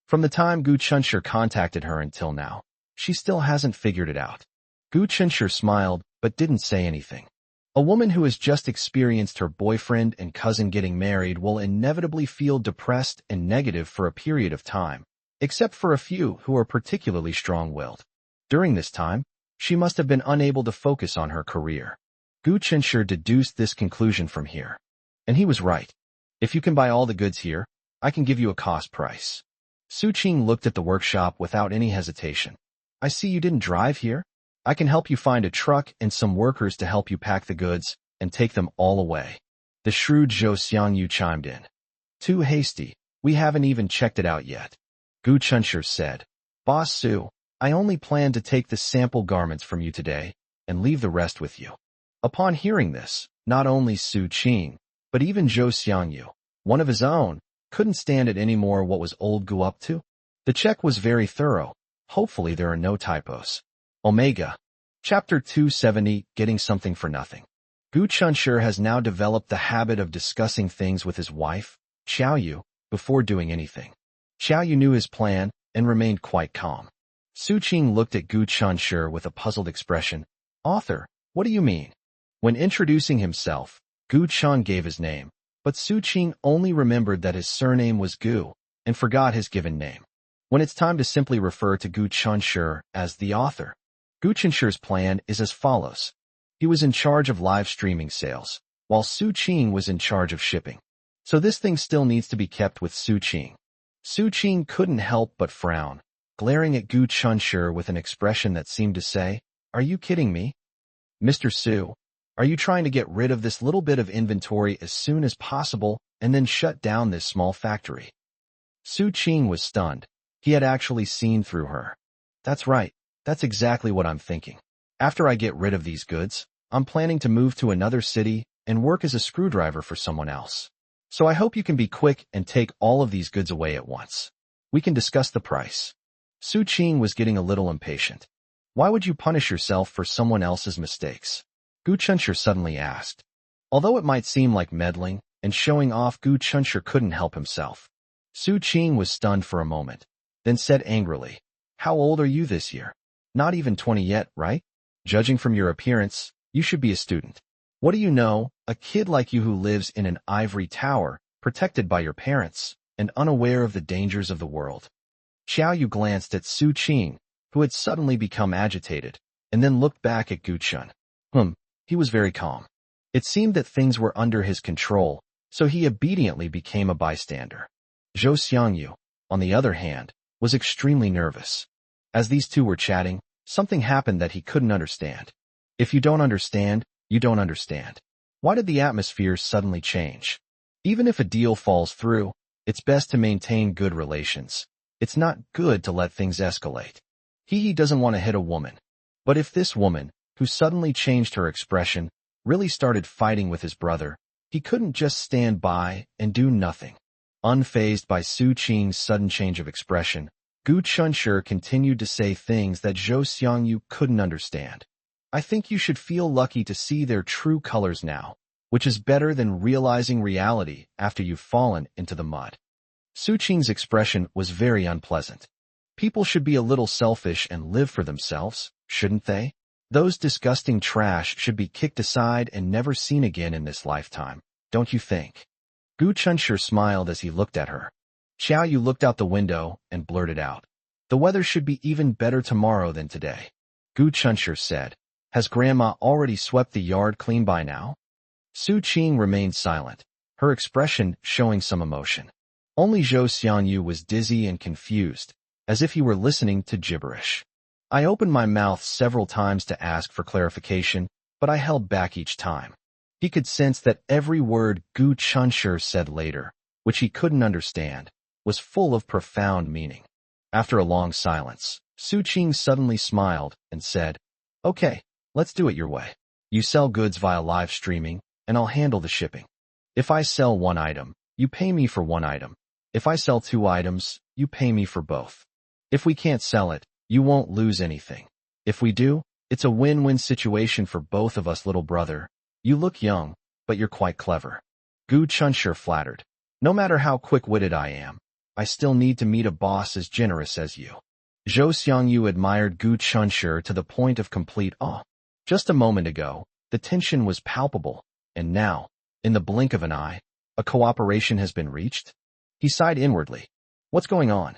From the time Gu Chunshi contacted her until now, she still hasn't figured it out. Gu Chunshi smiled, but didn't say anything. A woman who has just experienced her boyfriend and cousin getting married will inevitably feel depressed and negative for a period of time, except for a few who are particularly strong-willed. During this time, she must have been unable to focus on her career. Gu Chunshi deduced this conclusion from here. And he was right. If you can buy all the goods here, I can give you a cost price. Su Qing looked at the workshop without any hesitation. I see you didn't drive here. I can help you find a truck and some workers to help you pack the goods and take them all away. The shrewd Zhou Xiangyu chimed in. Too hasty. We haven't even checked it out yet. Gu Chunshi said. Boss Su, I only plan to take the sample garments from you today and leave the rest with you. Upon hearing this, not only Su Qing, but even Zhou Xiangyu, one of his own, couldn't stand it anymore. What was old Gu up to? The check was very thorough. Hopefully there are no typos. Omega. Chapter 270, Getting Something for Nothing. Gu Chunshi has now developed the habit of discussing things with his wife, Xiao Yu, before doing anything. Xiao Yu knew his plan and remained quite calm. Su Qing looked at Gu Chunshi with a puzzled expression. Author, what do you mean? When introducing himself, Gu Chun gave his name, but Su Qing only remembered that his surname was Gu and forgot his given name. When it's time to simply refer to Gu Chunshi as the author, Gu Chunshi's plan is as follows. He was in charge of live streaming sales, while Su Qing was in charge of shipping. So this thing still needs to be kept with Su Qing. Su Qing couldn't help but frown, glaring at Gu Chunshi with an expression that seemed to say, Are you kidding me? Mr. Su, Are you trying to get rid of this little bit of inventory as soon as possible and then shut down this small factory? Su Qing was stunned. He had actually seen through her. That's right. That's exactly what I'm thinking. After I get rid of these goods, I'm planning to move to another city and work as a screwdriver for someone else. So I hope you can be quick and take all of these goods away at once. We can discuss the price. Su Qing was getting a little impatient. Why would you punish yourself for someone else's mistakes? Gu Chunshi suddenly asked. Although it might seem like meddling and showing off, Gu Chunshi couldn't help himself. Su Qing was stunned for a moment, then said angrily, How old are you this year? Not even 20 yet, right? Judging from your appearance, you should be a student. What do you know, a kid like you who lives in an ivory tower, protected by your parents, and unaware of the dangers of the world. Xiao Yu glanced at Su Qing, who had suddenly become agitated, and then looked back at Gu Chun. He was very calm. It seemed that things were under his control, so he obediently became a bystander. Zhou Xiangyu, on the other hand, was extremely nervous. As these two were chatting, something happened that he couldn't understand. If you don't understand, you don't understand. Why did the atmosphere suddenly change? Even if a deal falls through, it's best to maintain good relations. It's not good to let things escalate. He doesn't want to hit a woman. But if this woman, who suddenly changed her expression, really started fighting with his brother, he couldn't just stand by and do nothing. Unfazed by Su Qing's sudden change of expression, Gu Chunshi continued to say things that Zhou Xiangyu couldn't understand. I think you should feel lucky to see their true colors now, which is better than realizing reality after you've fallen into the mud. Su Qing's expression was very unpleasant. People should be a little selfish and live for themselves, shouldn't they? Those disgusting trash should be kicked aside and never seen again in this lifetime, don't you think? Gu Chunshi smiled as he looked at her. Xiao Yu looked out the window and blurted out, The weather should be even better tomorrow than today. Gu Chunshi said, Has Grandma already swept the yard clean by now? Su Qing remained silent, her expression showing some emotion. Only Zhou Xiangyu was dizzy and confused, as if he were listening to gibberish. I opened my mouth several times to ask for clarification, but I held back each time. He could sense that every word Gu Chunshi said later, which he couldn't understand, was full of profound meaning. After a long silence, Su Qing suddenly smiled and said, Okay, let's do it your way. You sell goods via live streaming, and I'll handle the shipping. If I sell one item, you pay me for one item. If I sell two items, you pay me for both. If we can't sell it, you won't lose anything. If we do, it's a win-win situation for both of us, little brother. You look young, but you're quite clever. Gu Chunshi flattered. No matter how quick-witted I am, I still need to meet a boss as generous as you. Zhou Xiangyu admired Gu Chunshi to the point of complete awe. Just a moment ago, the tension was palpable, and now, in the blink of an eye, a cooperation has been reached? He sighed inwardly. What's going on?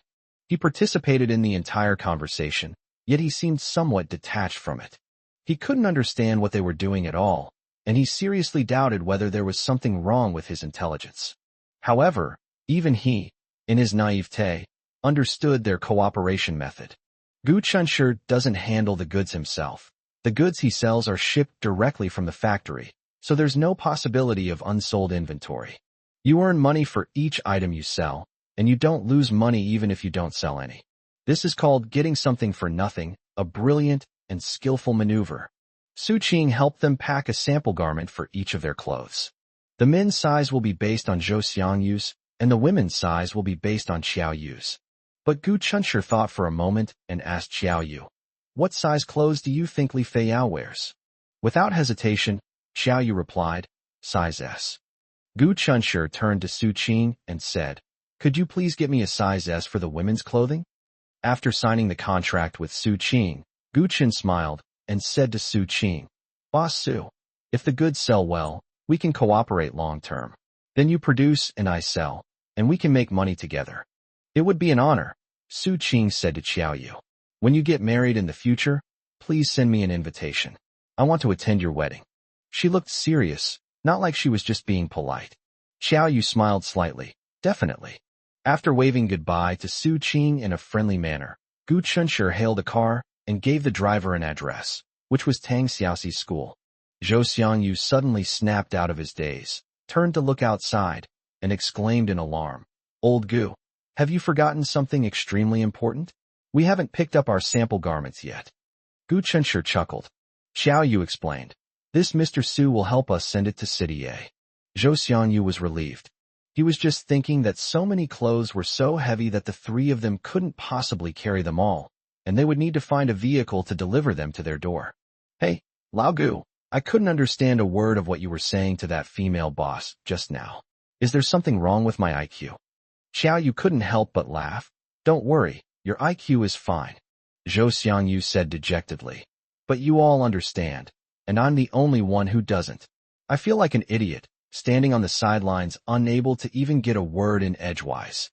He participated in the entire conversation, yet he seemed somewhat detached from it. He couldn't understand what they were doing at all, and he seriously doubted whether there was something wrong with his intelligence. However, even he, in his naivete, understood their cooperation method. Gu Chunshi doesn't handle the goods himself. The goods he sells are shipped directly from the factory, so there's no possibility of unsold inventory. You earn money for each item you sell, and you don't lose money even if you don't sell any. This is called getting something for nothing, a brilliant and skillful maneuver. Su Qing helped them pack a sample garment for each of their clothes. The men's size will be based on Zhou Xiangyu's, and the women's size will be based on Xiao Yu's. But Gu Chunshi thought for a moment and asked Xiao Yu, What size clothes do you think Li Feiyao wears? Without hesitation, Xiao Yu replied, Size S. Gu Chunshi turned to Su Qing and said, Could you please get me a size S for the women's clothing? After signing the contract with Su Qing, Gu Chen smiled and said to Su Qing, Boss Su, if the goods sell well, we can cooperate long-term. Then you produce and I sell, and we can make money together. It would be an honor, Su Qing said to Xiao Yu. When you get married in the future, please send me an invitation. I want to attend your wedding. She looked serious, not like she was just being polite. Xiao Yu smiled slightly. Definitely. After waving goodbye to Su Qing in a friendly manner, Gu Chunshi hailed a car and gave the driver an address, which was Tang Xiaoxi's school. Zhou Xiangyu suddenly snapped out of his daze, turned to look outside, and exclaimed in alarm, "Old Gu, have you forgotten something extremely important? We haven't picked up our sample garments yet." Gu Chunshur chuckled. Xiao Yu explained, "This Mr. Su will help us send it to City A." Zhou Xiangyu was relieved. He was just thinking that so many clothes were so heavy that the three of them couldn't possibly carry them all, and they would need to find a vehicle to deliver them to their door. "Hey, Lao Gu, I couldn't understand a word of what you were saying to that female boss just now. Is there something wrong with my IQ?" Xiao Yu couldn't help but laugh. "Don't worry, your IQ is fine," Zhou Xiangyu said dejectedly. "But you all understand, and I'm the only one who doesn't. I feel like an idiot, standing on the sidelines unable to even get a word in edgewise."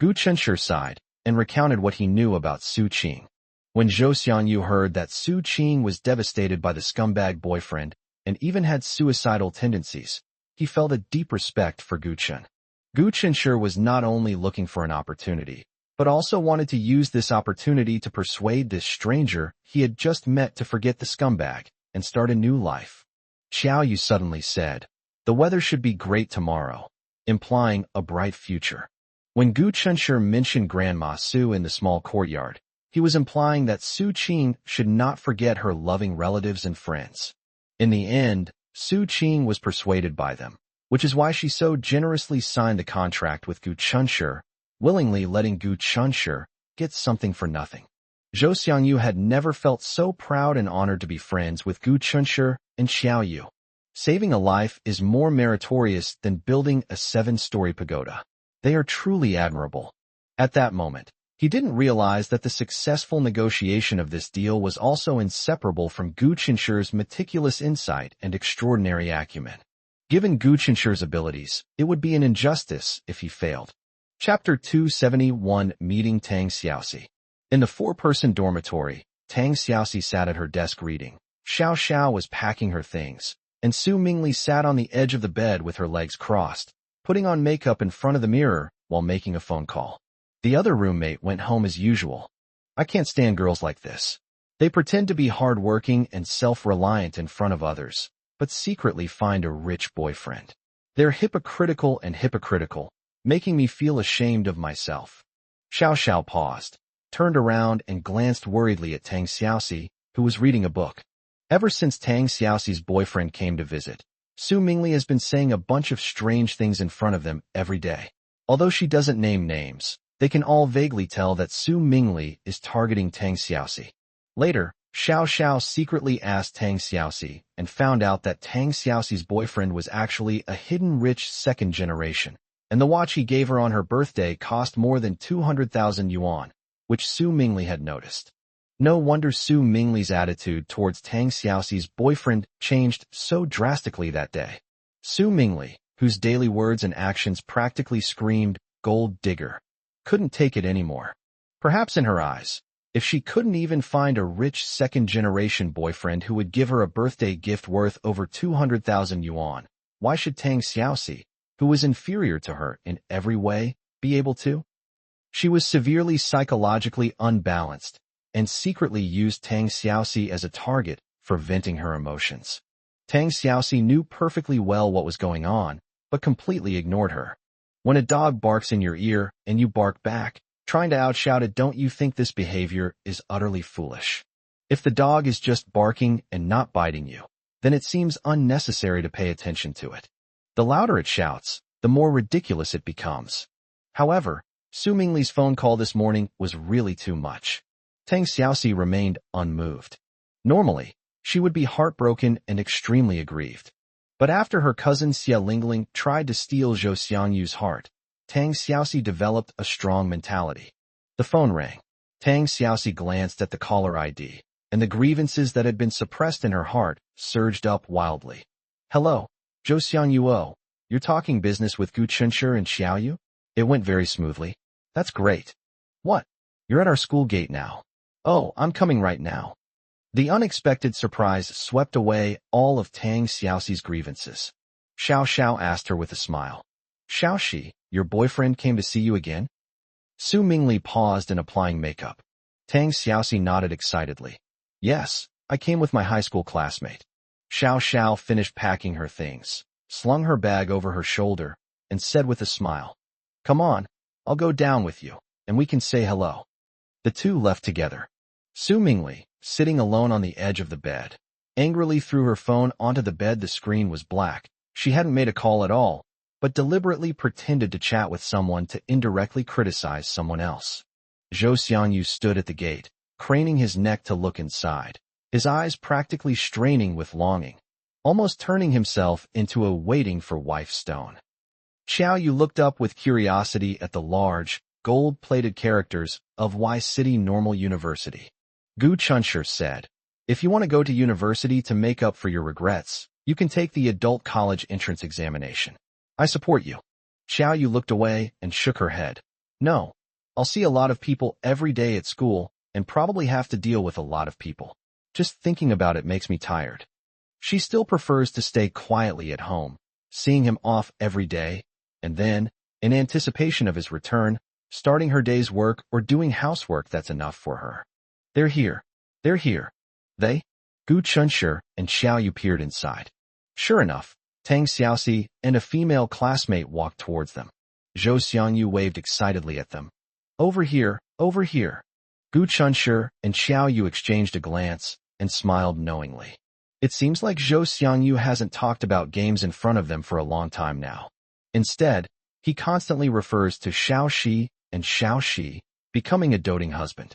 Gu Chunshur sighed and recounted what he knew about Su Qing. When Zhou Xiangyu heard that Su Qing was devastated by the scumbag boyfriend and even had suicidal tendencies, he felt a deep respect for Gu Chun. Gu Chunshur was not only looking for an opportunity, but also wanted to use this opportunity to persuade this stranger he had just met to forget the scumbag and start a new life. Xiao Yu suddenly said, "The weather should be great tomorrow," implying a bright future. When Gu Chunshur mentioned Grandma Su in the small courtyard, he was implying that Su Qing should not forget her loving relatives and friends. In the end, Su Qing was persuaded by them, which is why she so generously signed the contract with Gu Chunshur, willingly letting Gu Chunshur get something for nothing. Zhou Xiangyu had never felt so proud and honored to be friends with Gu Chunshur and Xiao Yu. Saving a life is more meritorious than building a 7-story pagoda. They are truly admirable. At that moment, he didn't realize that the successful negotiation of this deal was also inseparable from Gu Chunshur's meticulous insight and extraordinary acumen. Given Gu Chunshur's abilities, it would be an injustice if he failed. Chapter 271, Meeting Tang Xiaoxi. In the 4-person dormitory, Tang Xiaoxi sat at her desk reading. Xiao Xiao was packing her things, and Su Mingli sat on the edge of the bed with her legs crossed, putting on makeup in front of the mirror while making a phone call. The other roommate went home as usual. "I can't stand girls like this. They pretend to be hard-working and self-reliant in front of others, but secretly find a rich boyfriend. They're hypocritical, making me feel ashamed of myself." Xiao Xiao paused, turned around and glanced worriedly at Tang Xiaoxi, who was reading a book. Ever since Tang Xiaoxi's boyfriend came to visit, Su Mingli has been saying a bunch of strange things in front of them every day. Although she doesn't name names, they can all vaguely tell that Su Mingli is targeting Tang Xiaoxi. Later, Xiao Xiao secretly asked Tang Xiaoxi and found out that Tang Xiaoxi's boyfriend was actually a hidden rich second generation, and the watch he gave her on her birthday cost more than 200,000 yuan, which Su Mingli had noticed. No wonder Su Mingli's attitude towards Tang Xiaoxi's boyfriend changed so drastically that day. Su Mingli, whose daily words and actions practically screamed gold digger, couldn't take it anymore. Perhaps in her eyes, if she couldn't even find a rich second-generation boyfriend who would give her a birthday gift worth over 200,000 yuan, why should Tang Xiaoxi, who was inferior to her in every way, be able to? She was severely psychologically unbalanced, and secretly used Tang Xiaoxi as a target for venting her emotions. Tang Xiaoxi knew perfectly well what was going on, but completely ignored her. When a dog barks in your ear and you bark back, trying to outshout it, don't you think this behavior is utterly foolish? If the dog is just barking and not biting you, then it seems unnecessary to pay attention to it. The louder it shouts, the more ridiculous it becomes. However, Su Mingli's phone call this morning was really too much. Tang Xiaoxi remained unmoved. Normally, she would be heartbroken and extremely aggrieved. But after her cousin Xia Lingling tried to steal Zhou Xiangyu's heart, Tang Xiaoxi developed a strong mentality. The phone rang. Tang Xiaoxi glanced at the caller ID, and the grievances that had been suppressed in her heart surged up wildly. "Hello, Zhou Xiangyu. You're talking business with Gu Chunshur and Xiao Yu? It went very smoothly. That's great. What? You're at our school gate now. Oh, I'm coming right now." The unexpected surprise swept away all of Tang Xiaoxi's grievances. Xiao Xiao asked her with a smile. "Xiaoxi, your boyfriend came to see you again?" Su Mingli paused in applying makeup. Tang Xiaoxi nodded excitedly. "Yes, I came with my high school classmate." Xiao Xiao finished packing her things, slung her bag over her shoulder, and said with a smile, "Come on, I'll go down with you, and we can say hello." The two left together. Su Mingli, sitting alone on the edge of the bed, angrily threw her phone onto the bed. The screen was black. She hadn't made a call at all, but deliberately pretended to chat with someone to indirectly criticize someone else. Zhou Xiangyu stood at the gate, craning his neck to look inside, his eyes practically straining with longing, almost turning himself into a waiting for wife stone. Xiao Yu looked up with curiosity at the large, gold-plated characters of Y City Normal University. Gu Chunshur said, "If you want to go to university to make up for your regrets, you can take the adult college entrance examination. I support you." Xiao Yu looked away and shook her head. "No, I'll see a lot of people every day at school and probably have to deal with a lot of people. Just thinking about it makes me tired." She still prefers to stay quietly at home, seeing him off every day, and then, in anticipation of his return, starting her day's work or doing housework that's enough for her. They're here. They're here. They? Gu Chunshur and Xiao Yu peered inside. Sure enough, Tang Xiaoxi and a female classmate walked towards them. Zhou Xiangyu waved excitedly at them. "Over here, over here." Gu Chunshur and Xiao Yu exchanged a glance and smiled knowingly. It seems like Zhou Xiangyu hasn't talked about games in front of them for a long time now. Instead, he constantly refers to Xiao Shi and Xiao Shi, becoming a doting husband.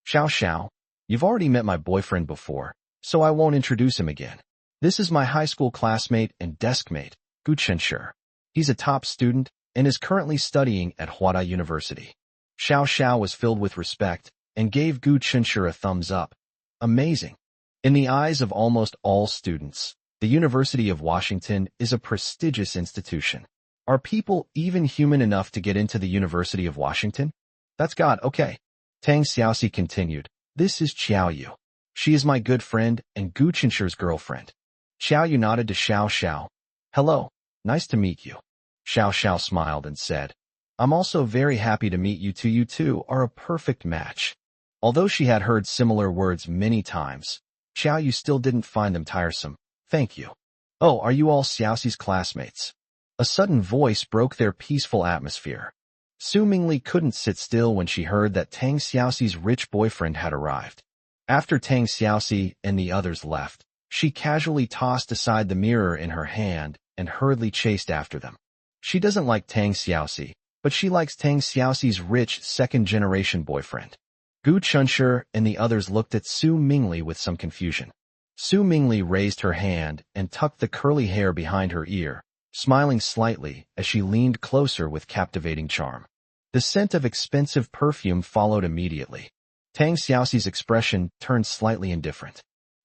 "Xiao Xiao, you've already met my boyfriend before, so I won't introduce him again. This is my high school classmate and deskmate, Gu Chunshur. He's a top student and is currently studying at Huada University." Xiao Xiao was filled with respect and gave Gu Chunshur a thumbs up. Amazing. In the eyes of almost all students, the University of Washington is a prestigious institution. Are people even human enough to get into the University of Washington? That's God, okay. Tang Xiaoxi continued, "This is Xiao Yu. She is my good friend and Gu Chunshur's girlfriend." Xiao Yu nodded to Xiao Xiao. "Hello, nice to meet you." Xiao Xiao smiled and said, "I'm also very happy to meet you two. You two are a perfect match." Although she had heard similar words many times, Xiao Yu still didn't find them tiresome. "Thank you." "Oh, are you all Xiaoxi's classmates?" A sudden voice broke their peaceful atmosphere. Su Mingli couldn't sit still when she heard that Tang Xiaoxi's rich boyfriend had arrived. After Tang Xiaoxi and the others left, she casually tossed aside the mirror in her hand and hurriedly chased after them. She doesn't like Tang Xiaoxi, but she likes Tang Xiaoxi's rich second-generation boyfriend. Gu Chunshur and the others looked at Su Mingli with some confusion. Su Mingli raised her hand and tucked the curly hair behind her ear, smiling slightly as she leaned closer with captivating charm. The scent of expensive perfume followed immediately. Tang Xiaoxi's expression turned slightly indifferent.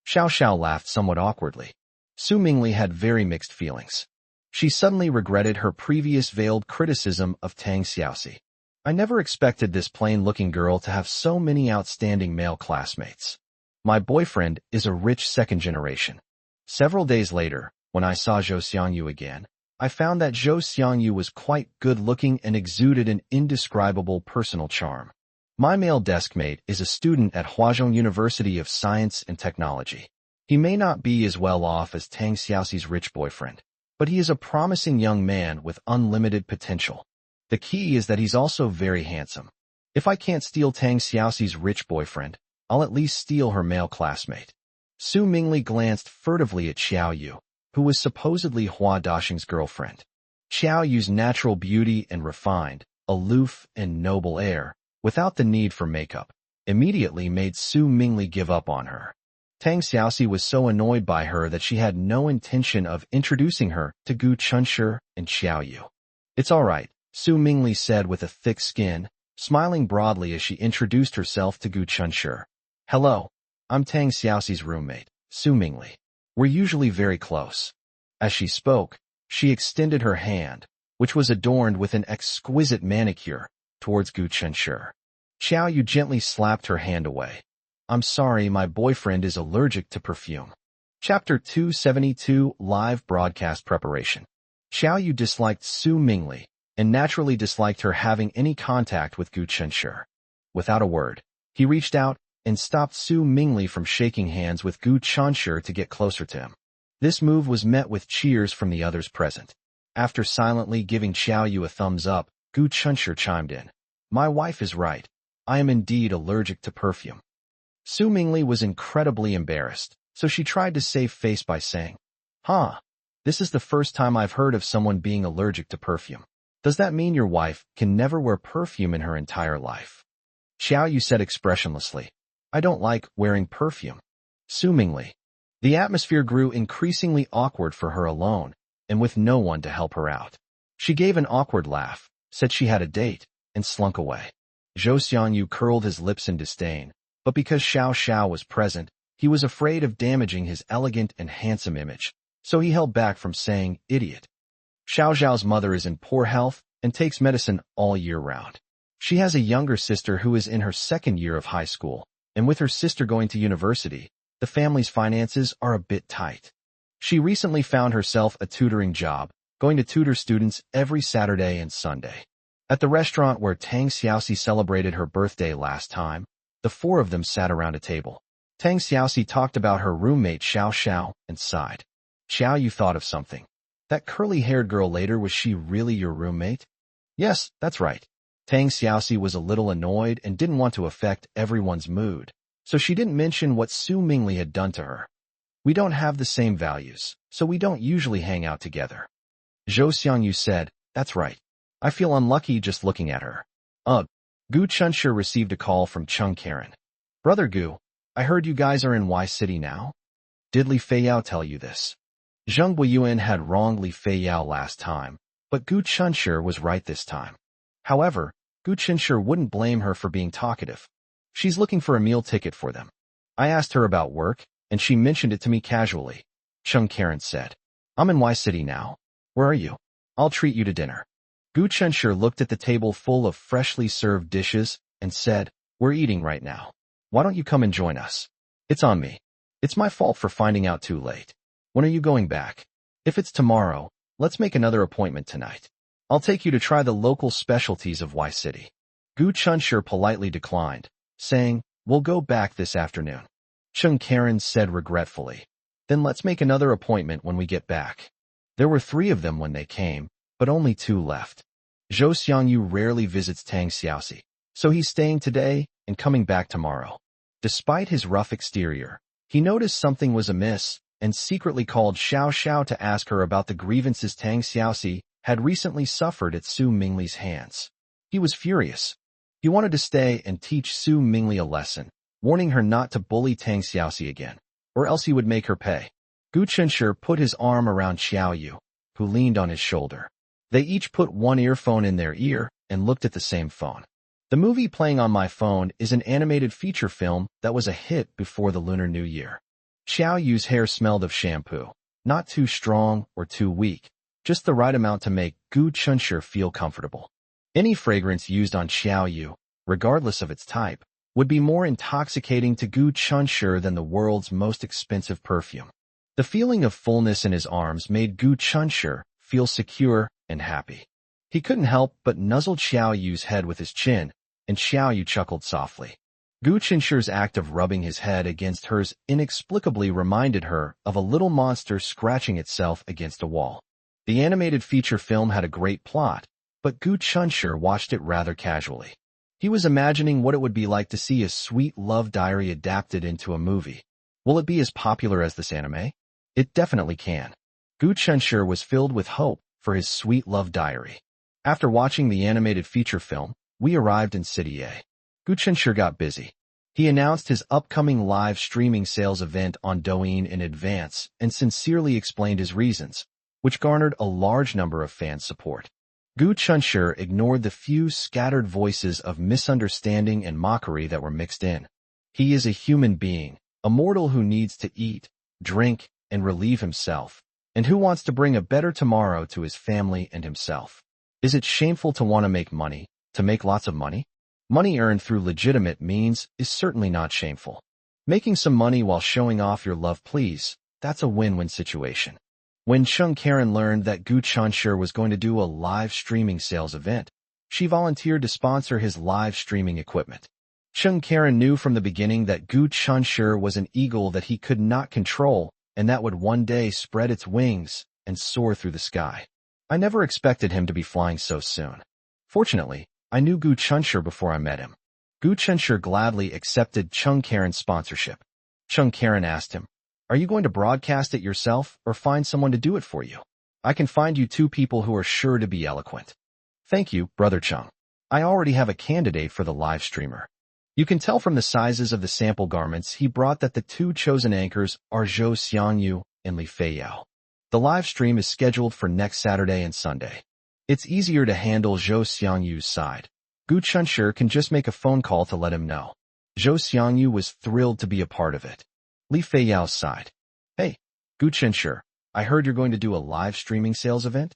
Xiao Xiao laughed somewhat awkwardly. Su Mingli had very mixed feelings. She suddenly regretted her previous veiled criticism of Tang Xiaoxi. "I never expected this plain-looking girl to have so many outstanding male classmates. My boyfriend is a rich second generation." Several days later, when I saw Zhou Xiangyu again, I found that Zhou Xiangyu was quite good-looking and exuded an indescribable personal charm. My male deskmate is a student at Huazhong University of Science and Technology. He may not be as well off as Tang Xiaoxi's rich boyfriend, but he is a promising young man with unlimited potential. The key is that he's also very handsome. If I can't steal Tang Xiaoxi's rich boyfriend, I'll at least steal her male classmate. Su Mingli glanced furtively at Xiao Yu, who was supposedly Hua Daxing's girlfriend. Xiao Yu's natural beauty and refined, aloof, and noble air, without the need for makeup, immediately made Su Mingli give up on her. Tang Xiaoxi was so annoyed by her that she had no intention of introducing her to Gu Chunshur and Xiao Yu. "It's all right," Su Mingli said with a thick skin, smiling broadly as she introduced herself to Gu Chunshur. "Hello, I'm Tang Xiaoxi's roommate, Su Mingli. We're usually very close." As she spoke, she extended her hand, which was adorned with an exquisite manicure, towards Gu Chunshur. Xiao Yu gently slapped her hand away. "I'm sorry, my boyfriend is allergic to perfume." Chapter 272 Live Broadcast Preparation. Xiao Yu disliked Su Mingli, and naturally disliked her having any contact with Gu Chunshur. Without a word, he reached out and stopped Su Mingli from shaking hands with Gu Chunshur to get closer to him. This move was met with cheers from the others present. After silently giving Xiao Yu a thumbs up, Gu Chunshi chimed in. My wife is right. I am indeed allergic to perfume. Su Mingli was incredibly embarrassed, so she tried to save face by saying, Huh, this is the first time I've heard of someone being allergic to perfume. Does that mean your wife can never wear perfume in her entire life? Xiao Yu said expressionlessly, I don't like wearing perfume. Su Mingli. The atmosphere grew increasingly awkward for her alone, and with no one to help her out. She gave an awkward laugh, said she had a date, and slunk away. Zhou Xiangyu curled his lips in disdain, but because Xiao Xiao was present, he was afraid of damaging his elegant and handsome image, so he held back from saying, idiot. Xiao Xiao's mother is in poor health and takes medicine all year round. She has a younger sister who is in her second year of high school, and with her sister going to university, the family's finances are a bit tight. She recently found herself a tutoring job, going to tutor students every Saturday and Sunday. At the restaurant where Tang Xiaoxi celebrated her birthday last time, the four of them sat around a table. Tang Xiaoxi talked about her roommate Xiao Xiao and sighed. Xiao Yu thought of something. That curly-haired girl later, was she really your roommate? Yes, that's right. Tang Xiaoxi was a little annoyed and didn't want to affect everyone's mood, so she didn't mention what Su Mingli had done to her. We don't have the same values, so we don't usually hang out together. Zhou Xiangyu said, that's right. I feel unlucky just looking at her. Ugh. Gu Chunshi received a call from Chung Karen. Brother Gu, I heard you guys are in Y City now? Did Li Feiyao tell you this? Zheng Guiyuan had wronged Li Feiyao last time, but Gu Chunshi was right this time. However, Gu Chunshi wouldn't blame her for being talkative. She's looking for a meal ticket for them. I asked her about work, and she mentioned it to me casually. Chung Karen said, I'm in Y City now. Where are you? I'll treat you to dinner. Gu Chunshi looked at the table full of freshly served dishes and said, we're eating right now. Why don't you come and join us? It's on me. It's my fault for finding out too late. When are you going back? If it's tomorrow, let's make another appointment tonight. I'll take you to try the local specialties of Y City. Gu Chunshi politely declined, saying, we'll go back this afternoon. Chung Karen said regretfully, then let's make another appointment when we get back. There were 3 of them when they came, but only 2 left. Zhou Xiangyu rarely visits Tang Xiaoxi, so he's staying today and coming back tomorrow. Despite his rough exterior, he noticed something was amiss and secretly called Xiao Xiao to ask her about the grievances Tang Xiaoxi had recently suffered at Su Mingli's hands. He was furious. He wanted to stay and teach Su Mingli a lesson, warning her not to bully Tang Xiaoxi again, or else he would make her pay. Gu Chunshi put his arm around Xiao Yu, who leaned on his shoulder. They each put one earphone in their ear and looked at the same phone. The movie playing on my phone is an animated feature film that was a hit before the Lunar New Year. Xiao Yu's hair smelled of shampoo, not too strong or too weak, just the right amount to make Gu Chunshi feel comfortable. Any fragrance used on Xiao Yu, regardless of its type, would be more intoxicating to Gu Chunshi than the world's most expensive perfume. The feeling of fullness in his arms made Gu Chunshi feel secure and happy. He couldn't help but nuzzle Xiao Yu's head with his chin, and Xiao Yu chuckled softly. Gu Chunshi's act of rubbing his head against hers inexplicably reminded her of a little monster scratching itself against a wall. The animated feature film had a great plot, but Gu Chunshi watched it rather casually. He was imagining what it would be like to see a sweet love diary adapted into a movie. Will it be as popular as this anime? It definitely can. Gu Chunshi was filled with hope for his sweet love diary. After watching the animated feature film, we arrived in City A. Gu Chunshi got busy. He announced his upcoming live streaming sales event on Douyin in advance and sincerely explained his reasons, which garnered a large number of fans' support. Gu Chunshi ignored the few scattered voices of misunderstanding and mockery that were mixed in. He is a human being, a mortal who needs to eat, drink, and relieve himself, and who wants to bring a better tomorrow to his family and himself. Is it shameful to want to make money, to make lots of money? Money earned through legitimate means is certainly not shameful. Making some money while showing off your love, please, that's a win-win situation. When Chung Karen learned that Gu Chunshi was going to do a live streaming sales event, she volunteered to sponsor his live streaming equipment. Chung Karen knew from the beginning that Gu Chunshi was an eagle that he could not control and that would one day spread its wings and soar through the sky. I never expected him to be flying so soon. Fortunately, I knew Gu Chunshir before I met him. Gu Chunshir gladly accepted Chung Karen's sponsorship. Chung Karen asked him, "Are you going to broadcast it yourself or find someone to do it for you? I can find you 2 people who are sure to be eloquent." "Thank you, Brother Chung. I already have a candidate for the live streamer." You can tell from the sizes of the sample garments he brought that the 2 chosen anchors are Zhou Xiangyu and Li Feiyao. The live stream is scheduled for next Saturday and Sunday. It's easier to handle Zhou Xiangyu's side. Gu Chunshir can just make a phone call to let him know. Zhou Xiangyu was thrilled to be a part of it. Li Feiyao's side. "Hey, Gu Chunshir, I heard you're going to do a live streaming sales event?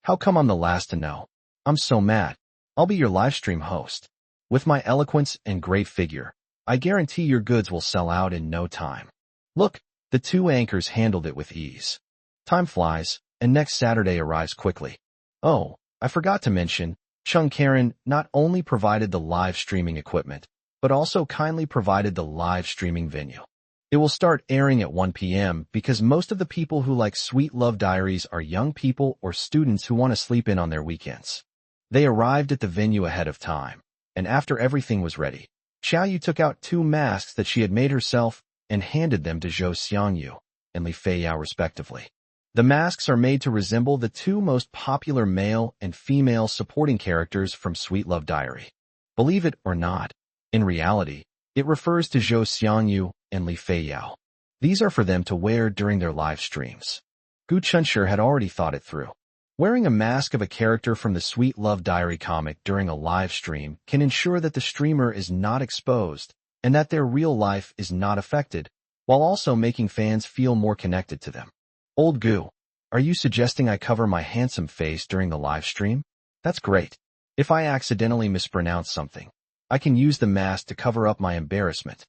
How come I'm the last to know? I'm so mad. I'll be your live stream host. With my eloquence and great figure, I guarantee your goods will sell out in no time." Look, the 2 anchors handled it with ease. Time flies, and next Saturday arrives quickly. Oh, I forgot to mention, Chung Karen not only provided the live streaming equipment, but also kindly provided the live streaming venue. It will start airing at 1 p.m. because most of the people who like Sweet Love Diaries are young people or students who want to sleep in on their weekends. They arrived at the venue ahead of time, and after everything was ready, Xiaoyu took out 2 masks that she had made herself and handed them to Zhou Xiangyu and Li Feiyao respectively. The masks are made to resemble the 2 most popular male and female supporting characters from Sweet Love Diary. Believe it or not, in reality, it refers to Zhou Xiangyu and Li Feiyao. These are for them to wear during their live streams. Gu Chunshir had already thought it through. Wearing a mask of a character from the Sweet Love Diary comic during a live stream can ensure that the streamer is not exposed and that their real life is not affected, while also making fans feel more connected to them. "Old Gu, are you suggesting I cover my handsome face during the live stream? That's great. If I accidentally mispronounce something, I can use the mask to cover up my embarrassment."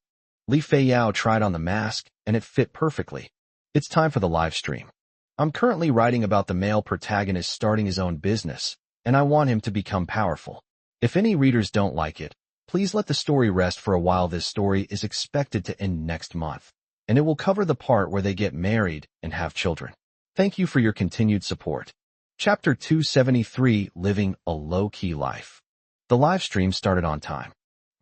Li Feiyao tried on the mask, and it fit perfectly. It's time for the live stream. I'm currently writing about the male protagonist starting his own business, and I want him to become powerful. If any readers don't like it, please let the story rest for a while. This story is expected to end next month, and it will cover the part where they get married and have children. Thank you for your continued support. Chapter 273, Living a Low-Key Life. The live stream started on time.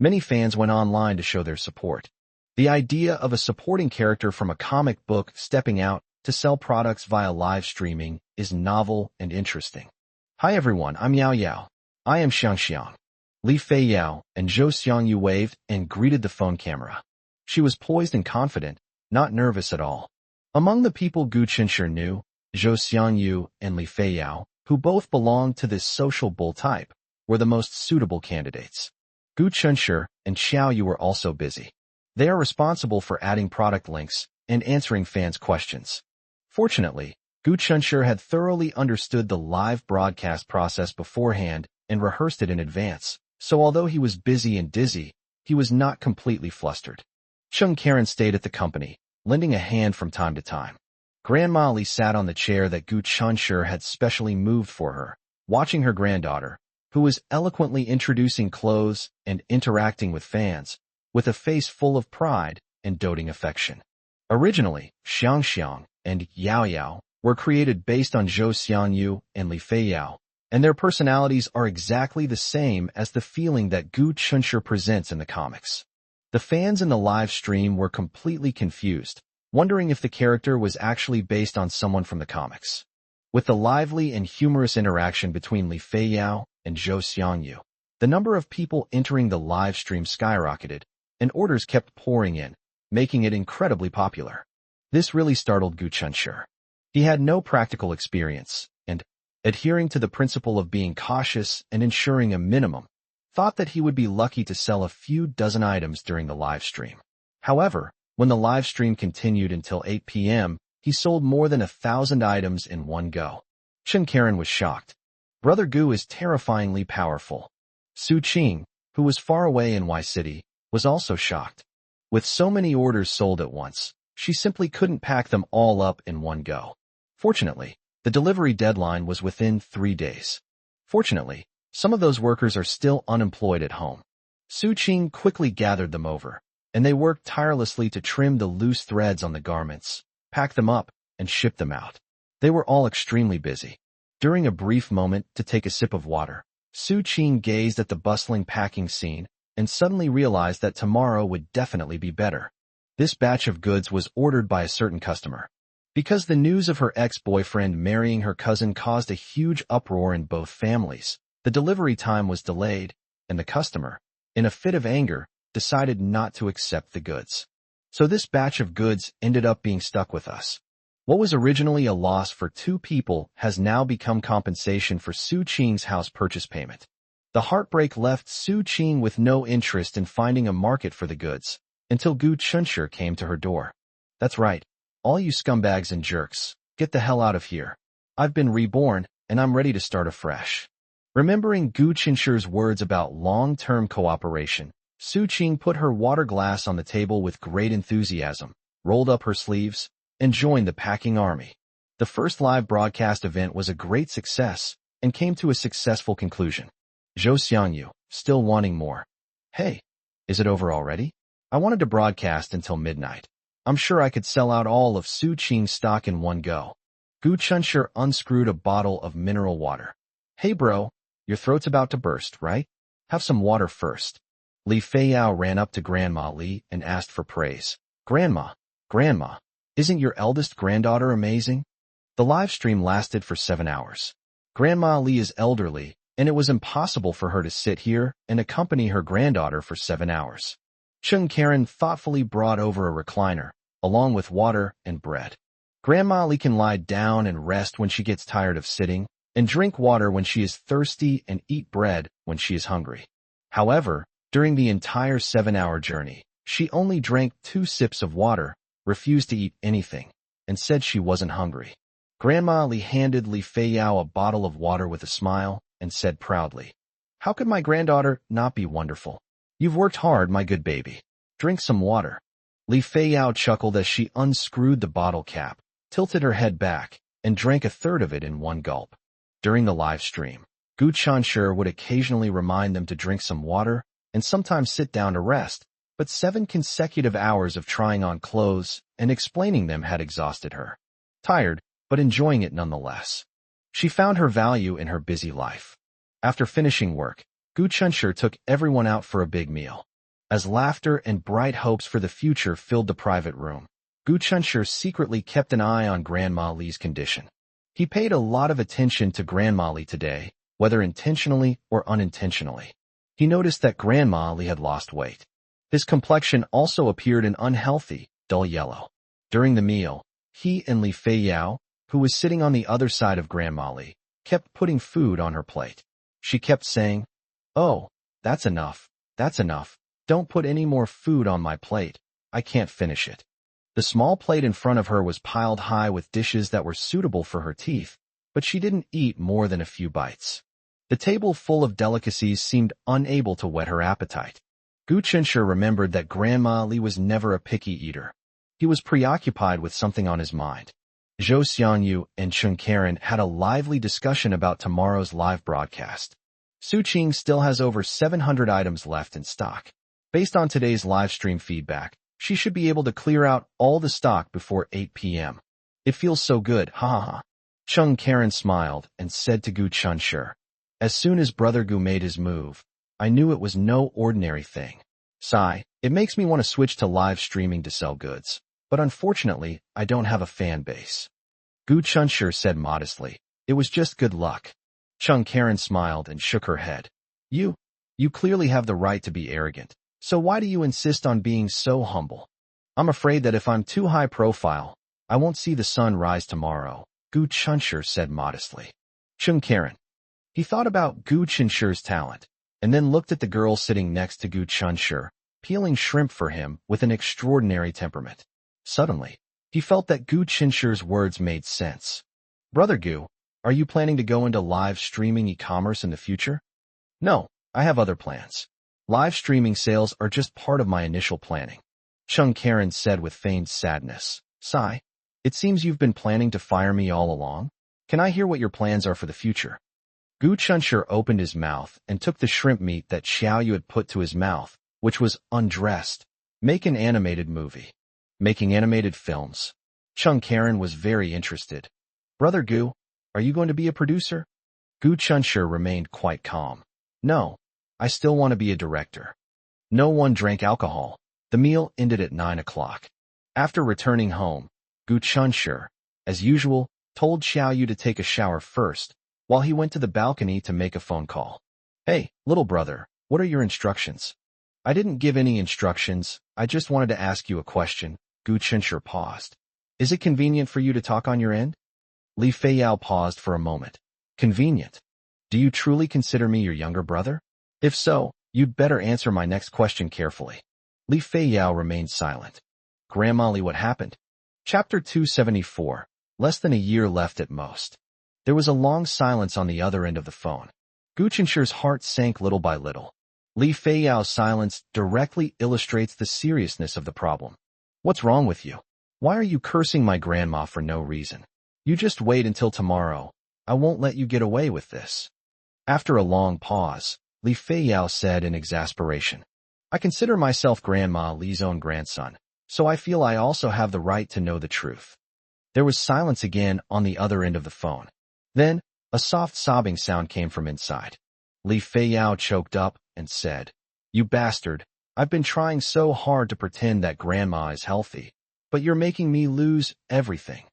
Many fans went online to show their support. The idea of a supporting character from a comic book stepping out to sell products via live streaming is novel and interesting. "Hi everyone, I'm Yao Yao. I am Xiang. Li Feiyao and Zhou Xiangyu waved and greeted the phone camera. She was poised and confident, not nervous at all. Among the people Gu Chunshir knew, Zhou Xiangyu and Li Feiyao, who both belonged to this social bull type, were the most suitable candidates. Gu Chunshir and Xiaoyu were also busy. They are responsible for adding product links and answering fans' questions. Fortunately, Gu Chunshir had thoroughly understood the live broadcast process beforehand and rehearsed it in advance, so although he was busy and dizzy, he was not completely flustered. Chung Karen stayed at the company, lending a hand from time to time. Grandma Li sat on the chair that Gu Chunshir had specially moved for her, watching her granddaughter, who was eloquently introducing clothes and interacting with fans, with a face full of pride and doting affection. Originally, Xiang and Yao Yao were created based on Zhou Xiangyu and Li Feiyao, and their personalities are exactly the same as the feeling that Gu Chunshir presents in the comics. The fans in the live stream were completely confused, wondering if the character was actually based on someone from the comics. With the lively and humorous interaction between Li Feiyao and Zhou Xiangyu, the number of people entering the live stream skyrocketed, and orders kept pouring in, making it incredibly popular. This really startled Gu Chunshir. He had no practical experience, and, adhering to the principle of being cautious and ensuring a minimum, thought that he would be lucky to sell a few dozen items during the live stream. However, when the live stream continued until 8 p.m., he sold more than 1,000 items in one go. Chung Karen was shocked. Brother Gu is terrifyingly powerful. Su Qing, who was far away in Y City, was also shocked. With so many orders sold at once, she simply couldn't pack them all up in one go. Fortunately, the delivery deadline was within 3 days. Fortunately, some of those workers are still unemployed at home. Su Qing quickly gathered them over, and they worked tirelessly to trim the loose threads on the garments, pack them up, and ship them out. They were all extremely busy. During a brief moment to take a sip of water, Su Qing gazed at the bustling packing scene and suddenly realized that tomorrow would definitely be better. This batch of goods was ordered by a certain customer. Because the news of her ex-boyfriend marrying her cousin caused a huge uproar in both families, the delivery time was delayed, and the customer, in a fit of anger, decided not to accept the goods. So this batch of goods ended up being stuck with us. What was originally a loss for two people has now become compensation for Su Qing's house purchase payment. The heartbreak left Su Qing with no interest in finding a market for the goods, until Gu Chunshur came to her door. That's right, all you scumbags and jerks, get the hell out of here. I've been reborn, and I'm ready to start afresh. Remembering Gu Chunshur's words about long-term cooperation, Su Qing put her water glass on the table with great enthusiasm, rolled up her sleeves, and joined the packing army. The first live broadcast event was a great success and came to a successful conclusion. Zhou Xiangyu, still wanting more. Hey, is it over already? I wanted to broadcast until midnight. I'm sure I could sell out all of Su Qing's stock in one go. Gu Chunshur unscrewed a bottle of mineral water. Hey bro, your throat's about to burst, right? Have some water first. Li Feiyao ran up to Grandma Li and asked for praise. Grandma, isn't your eldest granddaughter amazing? The live stream lasted for 7 hours. Grandma Li is elderly, and it was impossible for her to sit here and accompany her granddaughter for 7 hours. Chung Karen thoughtfully brought over a recliner, along with water and bread. Grandma Li can lie down and rest when she gets tired of sitting, and drink water when she is thirsty and eat bread when she is hungry. However, during the entire 7-hour journey, she only drank 2 sips of water, refused to eat anything, and said she wasn't hungry. Grandma Li handed Li Feiyao a bottle of water with a smile and said proudly, "How could my granddaughter not be wonderful? You've worked hard, my good baby. Drink some water." Li Feiyao chuckled as she unscrewed the bottle cap, tilted her head back, and drank a third of it in one gulp. During the live stream, Gu Chunshur would occasionally remind them to drink some water and sometimes sit down to rest, but 7 consecutive hours of trying on clothes and explaining them had exhausted her. Tired, but enjoying it nonetheless. She found her value in her busy life. After finishing work, Gu Chunshur took everyone out for a big meal. As laughter and bright hopes for the future filled the private room, Gu Chunshur secretly kept an eye on Grandma Li's condition. He paid a lot of attention to Grandma Li today, whether intentionally or unintentionally. He noticed that Grandma Li had lost weight. His complexion also appeared an unhealthy, dull yellow. During the meal, he and Li Feiyao, who was sitting on the other side of Grandma Li, kept putting food on her plate. She kept saying, "Oh, that's enough. Don't put any more food on my plate. I can't finish it." The small plate in front of her was piled high with dishes that were suitable for her teeth, but she didn't eat more than a few bites. The table full of delicacies seemed unable to whet her appetite. Gu Chunshur remembered that Grandma Li was never a picky eater. He was preoccupied with something on his mind. Zhou Xiangyu and Chung Karen had a lively discussion about tomorrow's live broadcast. Su Qing still has over 700 items left in stock. Based on today's live stream feedback, she should be able to clear out all the stock before 8 p.m. It feels so good, ha ha ha. Chung Karen smiled and said to Gu Chunshur, "As soon as Brother Gu made his move, I knew it was no ordinary thing. Sigh, it makes me want to switch to live streaming to sell goods, but unfortunately, I don't have a fan base." Gu Chunshur said modestly, "It was just good luck." Chung Karen smiled and shook her head. You clearly have the right to be arrogant, so why do you insist on being so humble? I'm afraid that if I'm too high profile, I won't see the sun rise tomorrow," Gu Chunshur said modestly. Chung Karen. He thought about Gu Chunshur's talent, and then looked at the girl sitting next to Gu Chunshur, peeling shrimp for him with an extraordinary temperament. Suddenly, he felt that Gu Chunshur's words made sense. "Brother Gu, are you planning to go into live streaming e-commerce in the future?" "No, I have other plans. Live streaming sales are just part of my initial planning," Chung Karen said with feigned sadness. "Sigh, it seems you've been planning to fire me all along. Can I hear what your plans are for the future?" Gu Chunshur opened his mouth and took the shrimp meat that Xiaoyu had put to his mouth, which was undressed. "Make an animated movie. Making animated films. Chung Karen was very interested. Brother Gu, are you going to be a producer? Gu Chunshur remained quite calm. No, I still want to be a director. No one drank alcohol. The meal ended at 9 o'clock. After returning home, Gu Chunshur, as usual, told Xiaoyu to take a shower first, while he went to the balcony to make a phone call. Hey, little brother, what are your instructions? I didn't give any instructions, I just wanted to ask you a question. Gu Chunshur paused. Is it convenient for you to talk on your end? Li Feiyao paused for a moment. Convenient. Do you truly consider me your younger brother? If so, you'd better answer my next question carefully. Li Feiyao remained silent. Grandma Li, what happened? Chapter 274. Less than a year left at most. There was a long silence on the other end of the phone. Gu Chunshur's heart sank little by little. Li Feiyao's silence directly illustrates the seriousness of the problem. What's wrong with you? Why are you cursing my grandma for no reason? You just wait until tomorrow. I won't let you get away with this. After a long pause, Li Feiyao said in exasperation, I consider myself Grandma Li's own grandson, so I feel I also have the right to know the truth. There was silence again on the other end of the phone. Then, a soft sobbing sound came from inside. Li Feiyao choked up and said, You bastard, I've been trying so hard to pretend that Grandma is healthy, but you're making me lose everything.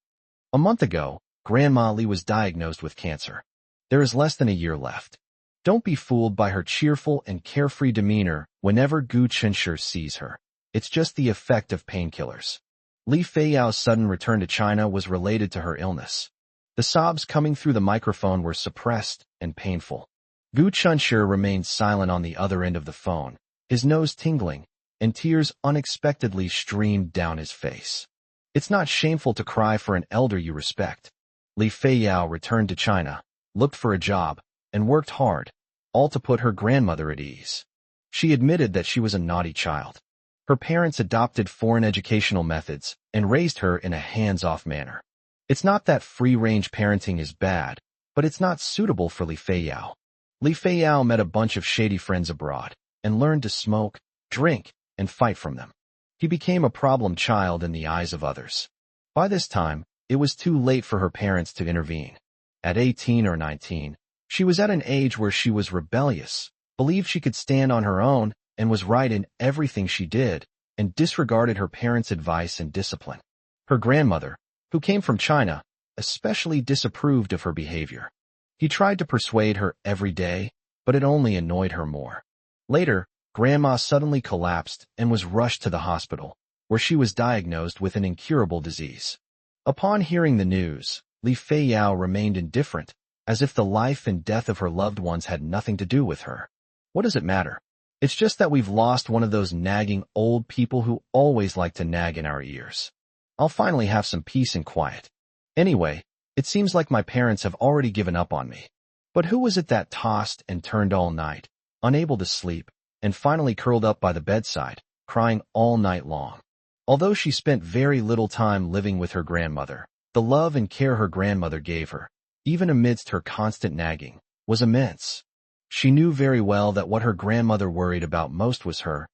A month ago, Grandma Li was diagnosed with cancer. There is less than a year left. Don't be fooled by her cheerful and carefree demeanor whenever Gu Chunshur sees her. It's just the effect of painkillers. Li Feiyao's sudden return to China was related to her illness. The sobs coming through the microphone were suppressed and painful. Gu Chunshur remained silent on the other end of the phone, his nose tingling, and tears unexpectedly streamed down his face. It's not shameful to cry for an elder you respect. Li Feiyao returned to China, looked for a job, and worked hard, all to put her grandmother at ease. She admitted that she was a naughty child. Her parents adopted foreign educational methods and raised her in a hands-off manner. It's not that free-range parenting is bad, but it's not suitable for Li Feiyao. Li Feiyao met a bunch of shady friends abroad and learned to smoke, drink, and fight from them. He became a problem child in the eyes of others. By this time, it was too late for her parents to intervene. At 18 or 19, she was at an age where she was rebellious, believed she could stand on her own, and was right in everything she did, and disregarded her parents' advice and discipline. Her grandmother, who came from China, especially disapproved of her behavior. He tried to persuade her every day, but it only annoyed her more. Later, Grandma suddenly collapsed and was rushed to the hospital, where she was diagnosed with an incurable disease. Upon hearing the news, Li Feiyao remained indifferent, as if the life and death of her loved ones had nothing to do with her. What does it matter? It's just that we've lost one of those nagging old people who always like to nag in our ears. I'll finally have some peace and quiet. Anyway, it seems like my parents have already given up on me. But who was it that tossed and turned all night, unable to sleep, and finally curled up by the bedside, crying all night long? Although she spent very little time living with her grandmother, the love and care her grandmother gave her, even amidst her constant nagging, was immense. She knew very well that what her grandmother worried about most was her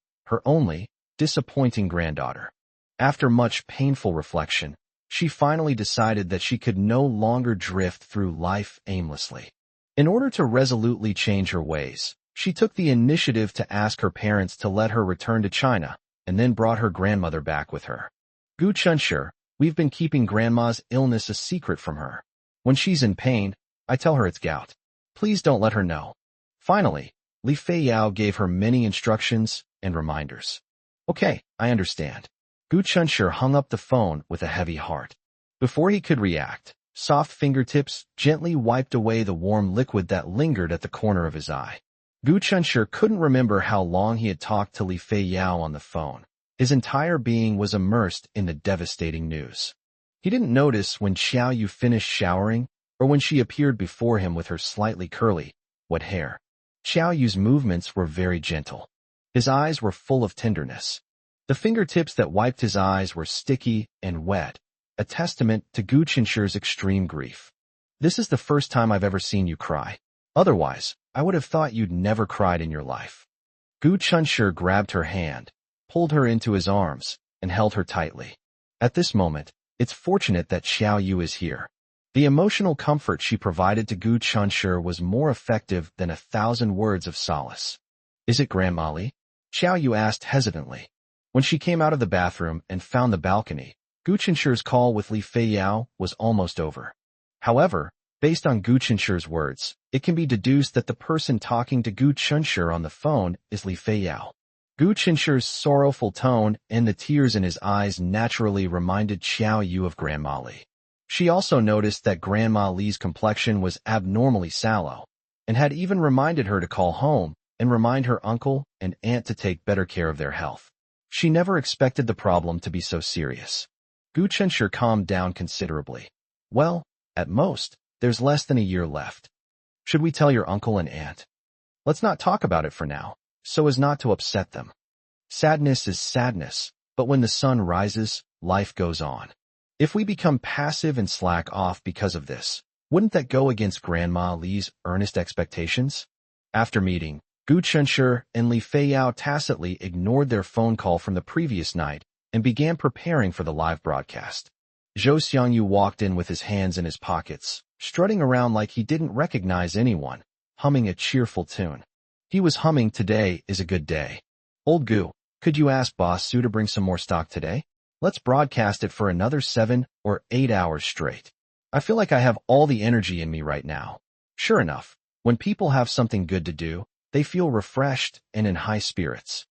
only, disappointing granddaughter. After much painful reflection, she finally decided that she could no longer drift through life aimlessly. In order to resolutely change her ways, she took the initiative to ask her parents to let her return to China, and then brought her grandmother back with her. Gu Chunshur, we've been keeping Grandma's illness a secret from her. When she's in pain, I tell her it's gout. Please don't let her know. Finally, Li Feiyao gave her many instructions and reminders. Okay, I understand. Gu Chunshur hung up the phone with a heavy heart. Before he could react, soft fingertips gently wiped away the warm liquid that lingered at the corner of his eye. Gu Chunshur couldn't remember how long he had talked to Li Feiyao on the phone. His entire being was immersed in the devastating news. He didn't notice when Xiaoyu finished showering, or when she appeared before him with her slightly curly, wet hair. Xiaoyu's movements were very gentle. His eyes were full of tenderness. The fingertips that wiped his eyes were sticky and wet, a testament to Gu Chunshur's extreme grief. This is the first time I've ever seen you cry. Otherwise, I would have thought you'd never cried in your life. Gu Chunshur grabbed her hand, pulled her into his arms, and held her tightly. At this moment, It's fortunate that Xiao Yu is here. The emotional comfort she provided to Gu Chunshi was more effective than 1,000 words of solace. Is it Grandma Li? Xiao Yu asked hesitantly. When she came out of the bathroom and found the balcony, Gu Chunshi's call with Li Feiyao was almost over. However, based on Gu Chunshi's words, it can be deduced that the person talking to Gu Chunshi on the phone is Li Feiyao. Gu Chunshi's sorrowful tone and the tears in his eyes naturally reminded Xiao Yu of Grandma Li. She also noticed that Grandma Li's complexion was abnormally sallow, and had even reminded her to call home and remind her uncle and aunt to take better care of their health. She never expected the problem to be so serious. Gu Chunshi calmed down considerably. Well, at most, there's less than a year left. Should we tell your uncle and aunt? Let's not talk about it for now, so as not to upset them. Sadness is sadness, but when the sun rises, life goes on. If we become passive and slack off because of this, wouldn't that go against Grandma Li's earnest expectations? After meeting, Gu Chunshi and Li Feiyao tacitly ignored their phone call from the previous night and began preparing for the live broadcast. Zhou Xiangyu walked in with his hands in his pockets, strutting around like he didn't recognize anyone, humming a cheerful tune. He was humming "Today is a good day." Old Gu, could you ask Boss Su to bring some more stock today? Let's broadcast it for another 7 or 8 hours straight. I feel like I have all the energy in me right now. Sure enough, when people have something good to do, they feel refreshed and in high spirits.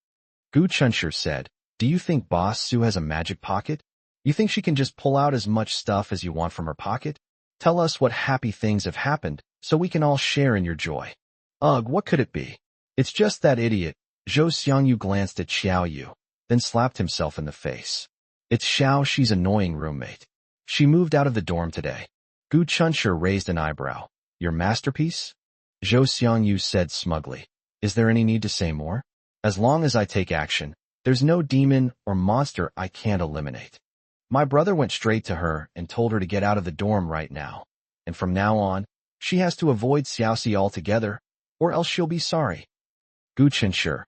Gu Chunshi said, do you think Boss Su has a magic pocket? You think she can just pull out as much stuff as you want from her pocket? Tell us what happy things have happened so we can all share in your joy. Ugh, what could it be? It's just that idiot. Zhou Xiangyu glanced at Xiao Yu, then slapped himself in the face. It's Xiao, she's annoying roommate. She moved out of the dorm today. Gu Chunshi raised an eyebrow. Your masterpiece? Zhou Xiangyu said smugly. Is there any need to say more? As long as I take action, there's no demon or monster I can't eliminate. My brother went straight to her and told her to get out of the dorm right now. And from now on, she has to avoid Xiaoxi altogether, or else she'll be sorry. Gu Chunshi.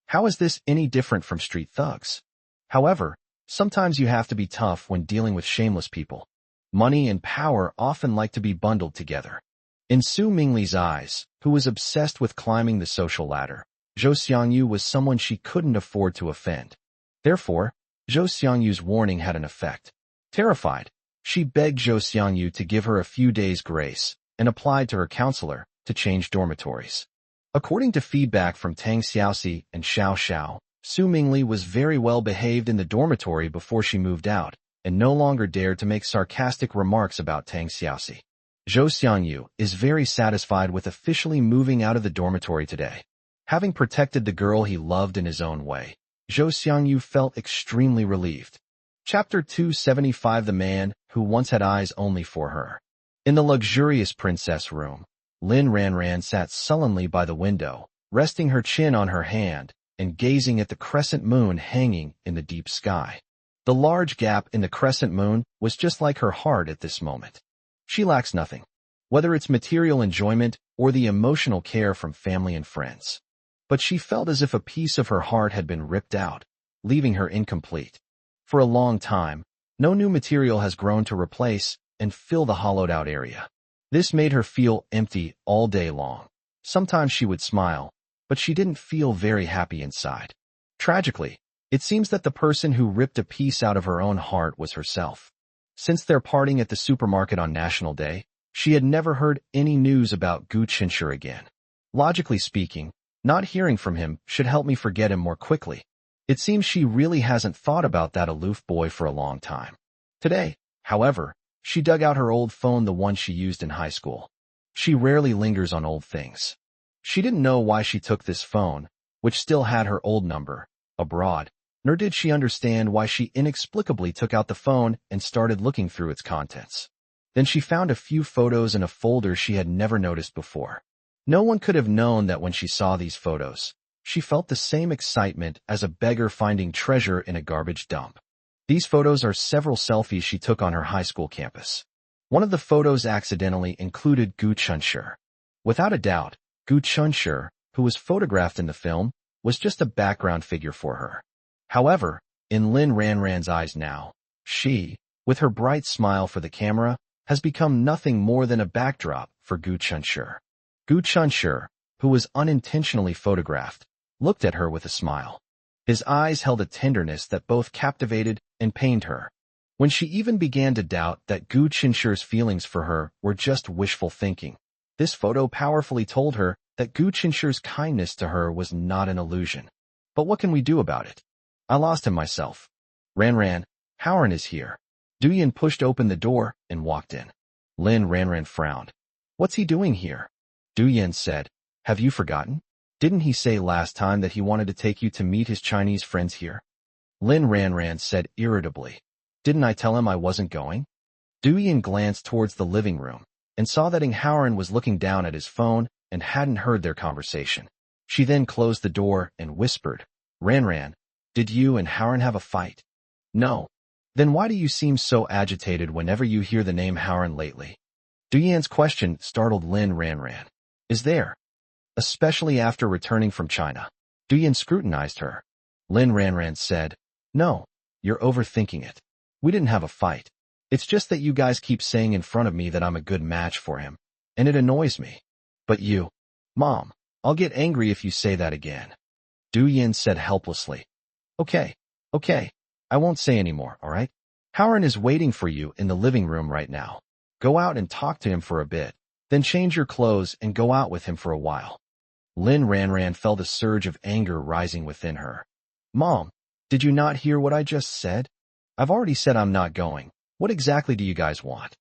How is this any different from street thugs? However, sometimes you have to be tough when dealing with shameless people. Money and power often like to be bundled together. In Su Mingli's eyes, who was obsessed with climbing the social ladder, Zhou Xiangyu was someone she couldn't afford to offend. Therefore, Zhou Xiangyu's warning had an effect. Terrified, she begged Zhou Xiangyu to give her a few days' grace and applied to her counselor to change dormitories. According to feedback from Tang Xiaoxi and Xiao Xiao, Su Mingli was very well behaved in the dormitory before she moved out, and no longer dared to make sarcastic remarks about Tang Xiaoxi. Zhou Xiangyu is very satisfied with officially moving out of the dormitory today. Having protected the girl he loved in his own way, Zhou Xiangyu felt extremely relieved. Chapter 275 The Man Who Once Had Eyes Only for Her. In the luxurious princess room, Lin Ranran sat sullenly by the window, resting her chin on her hand and gazing at the crescent moon hanging in the deep sky. The large gap in the crescent moon was just like her heart at this moment. She lacks nothing, whether it's material enjoyment or the emotional care from family and friends. But she felt as if a piece of her heart had been ripped out, leaving her incomplete. For a long time, no new material has grown to replace and fill the hollowed-out area. This made her feel empty all day long. Sometimes she would smile, but she didn't feel very happy inside. Tragically, it seems that the person who ripped a piece out of her own heart was herself. Since their parting at the supermarket on National Day, she had never heard any news about Gu Chunshi again. Logically speaking, not hearing from him should help me forget him more quickly. It seems she really hasn't thought about that aloof boy for a long time. Today, however, she dug out her old phone, the one she used in high school. She rarely lingers on old things. She didn't know why she took this phone, which still had her old number, abroad, nor did she understand why she inexplicably took out the phone and started looking through its contents. Then she found a few photos in a folder she had never noticed before. No one could have known that when she saw these photos, she felt the same excitement as a beggar finding treasure in a garbage dump. These photos are several selfies she took on her high school campus. One of the photos accidentally included Gu Chunshi. Without a doubt, Gu Chunshi, who was photographed in the film, was just a background figure for her. However, in Lin Ranran's eyes now, she with her bright smile for the camera, has become nothing more than a backdrop for Gu Chunshi. Gu Chunshi, who was unintentionally photographed, looked at her with a smile. His eyes held a tenderness that both captivated and pained her. When she even began to doubt that Gu Chunshi's feelings for her were just wishful thinking, this photo powerfully told her that Gu Chunshi's kindness to her was not an illusion. But what can we do about it? I lost him myself. Ranran, Howren is here. Duyan pushed open the door and walked in. Ranran frowned. What's he doing here? Duyan said, have you forgotten? Didn't he say last time that he wanted to take you to meet his Chinese friends here? Ranran said irritably. Didn't I tell him I wasn't going? Duyan glanced towards the living room and saw that Howren was looking down at his phone and hadn't heard their conversation. She then closed the door and whispered, Ranran, did you and Howren have a fight? No. Then why do you seem so agitated whenever you hear the name Howren lately? Duyan's question startled Ranran. Is there? Especially after returning from China. Duyan scrutinized her. Ranran said, no, you're overthinking it. We didn't have a fight. It's just that you guys keep saying in front of me that I'm a good match for him, and it annoys me. But you, Mom, I'll get angry if you say that again. Duyan said helplessly. Okay, I won't say anymore, alright? Howren is waiting for you in the living room right now. Go out and talk to him for a bit, then change your clothes and go out with him for a while. Ranran felt a surge of anger rising within her. Mom, did you not hear what I just said? I've already said I'm not going. What exactly do you guys want?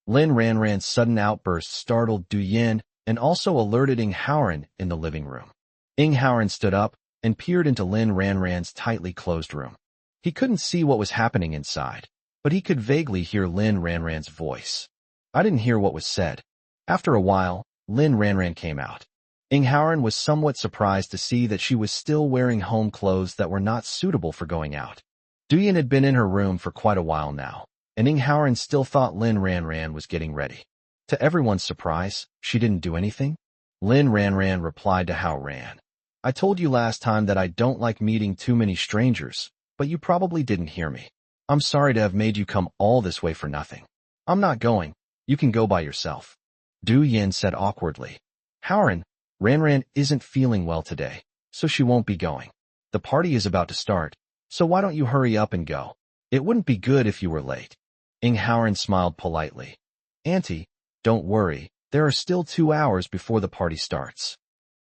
Ranran's sudden outburst startled Duyan and also alerted Howren in the living room. Howren stood up and peered into Ranran's tightly closed room. He couldn't see what was happening inside, but he could vaguely hear Ranran's voice. I didn't hear what was said. After a while, Ranran came out. Howren was somewhat surprised to see that she was still wearing home clothes that were not suitable for going out. Duyan had been in her room for quite a while now, and Howren still thought Ranran was getting ready. To everyone's surprise, she didn't do anything. Ranran replied to Howren. I told you last time that I don't like meeting too many strangers, but you probably didn't hear me. I'm sorry to have made you come all this way for nothing. I'm not going. You can go by yourself. Duyan said awkwardly. Howren, Ranran isn't feeling well today, so she won't be going. The party is about to start, so why don't you hurry up and go? It wouldn't be good if you were late. Howren smiled politely. Auntie, don't worry, there are still 2 hours before the party starts.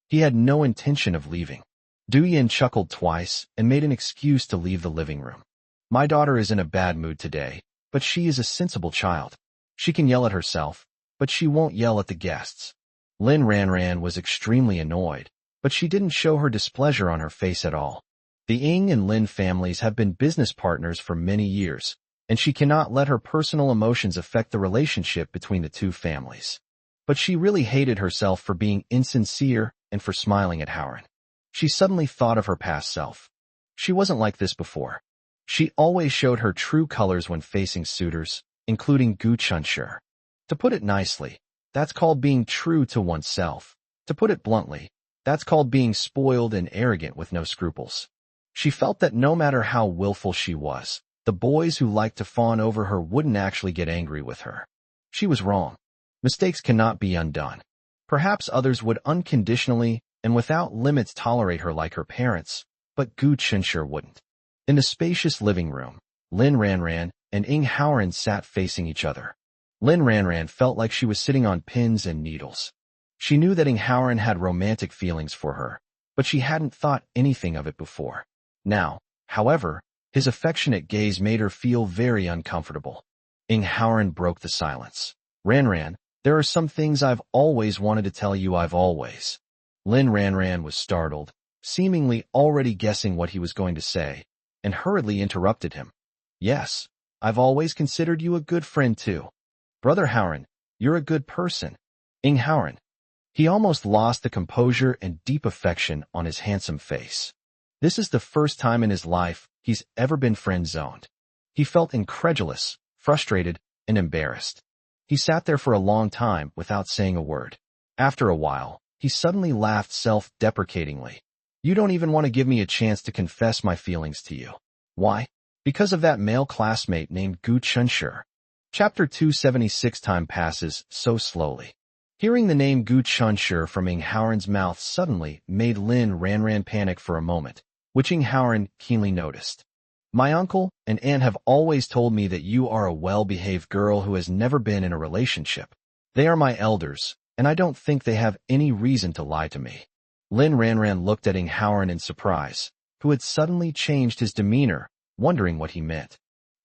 He had no intention of leaving. Duyan chuckled twice and made an excuse to leave the living room. My daughter is in a bad mood today, but she is a sensible child. She can yell at herself, but she won't yell at the guests. Ranran was extremely annoyed, but she didn't show her displeasure on her face at all. The and Lin families have been business partners for many years, and she cannot let her personal emotions affect the relationship between the two families. But she really hated herself for being insincere and for smiling at Howren. She suddenly thought of her past self. She wasn't like this before. She always showed her true colors when facing suitors, including Gu Chunshi. To put it nicely, that's called being true to oneself. To put it bluntly, that's called being spoiled and arrogant with no scruples. She felt that no matter how willful she was, the boys who liked to fawn over her wouldn't actually get angry with her. She was wrong. Mistakes cannot be undone. Perhaps others would unconditionally and without limits tolerate her like her parents, but Gu Chunshi wouldn't. In the spacious living room, Ranran and Howren sat facing each other. Ranran felt like she was sitting on pins and needles. She knew that Howren had romantic feelings for her, but she hadn't thought anything of it before. Now, however, his affectionate gaze made her feel very uncomfortable. Howren broke the silence. Ranran, there are some things I've always wanted to tell you. Ranran was startled, seemingly already guessing what he was going to say, and hurriedly interrupted him. Yes, I've always considered you a good friend too. Brother Howren, you're a good person. Howren. He almost lost the composure and deep affection on his handsome face. This is the first time in his life he's ever been friend-zoned. He felt incredulous, frustrated, and embarrassed. He sat there for a long time without saying a word. After a while, he suddenly laughed self-deprecatingly. You don't even want to give me a chance to confess my feelings to you. Why? because of that male classmate named Gu Chunshi. Chapter 276. Time passes so slowly. Hearing the name Gu Chunshi from Ing Haoran's mouth suddenly made Lin Ranran panic for a moment, which Ing Haoran keenly noticed. My uncle and aunt have always told me that you are a well-behaved girl who has never been in a relationship. They are my elders, and I don't think they have any reason to lie to me. Lin Ranran looked at Ing Haoran in surprise, who had suddenly changed his demeanor, wondering what he meant.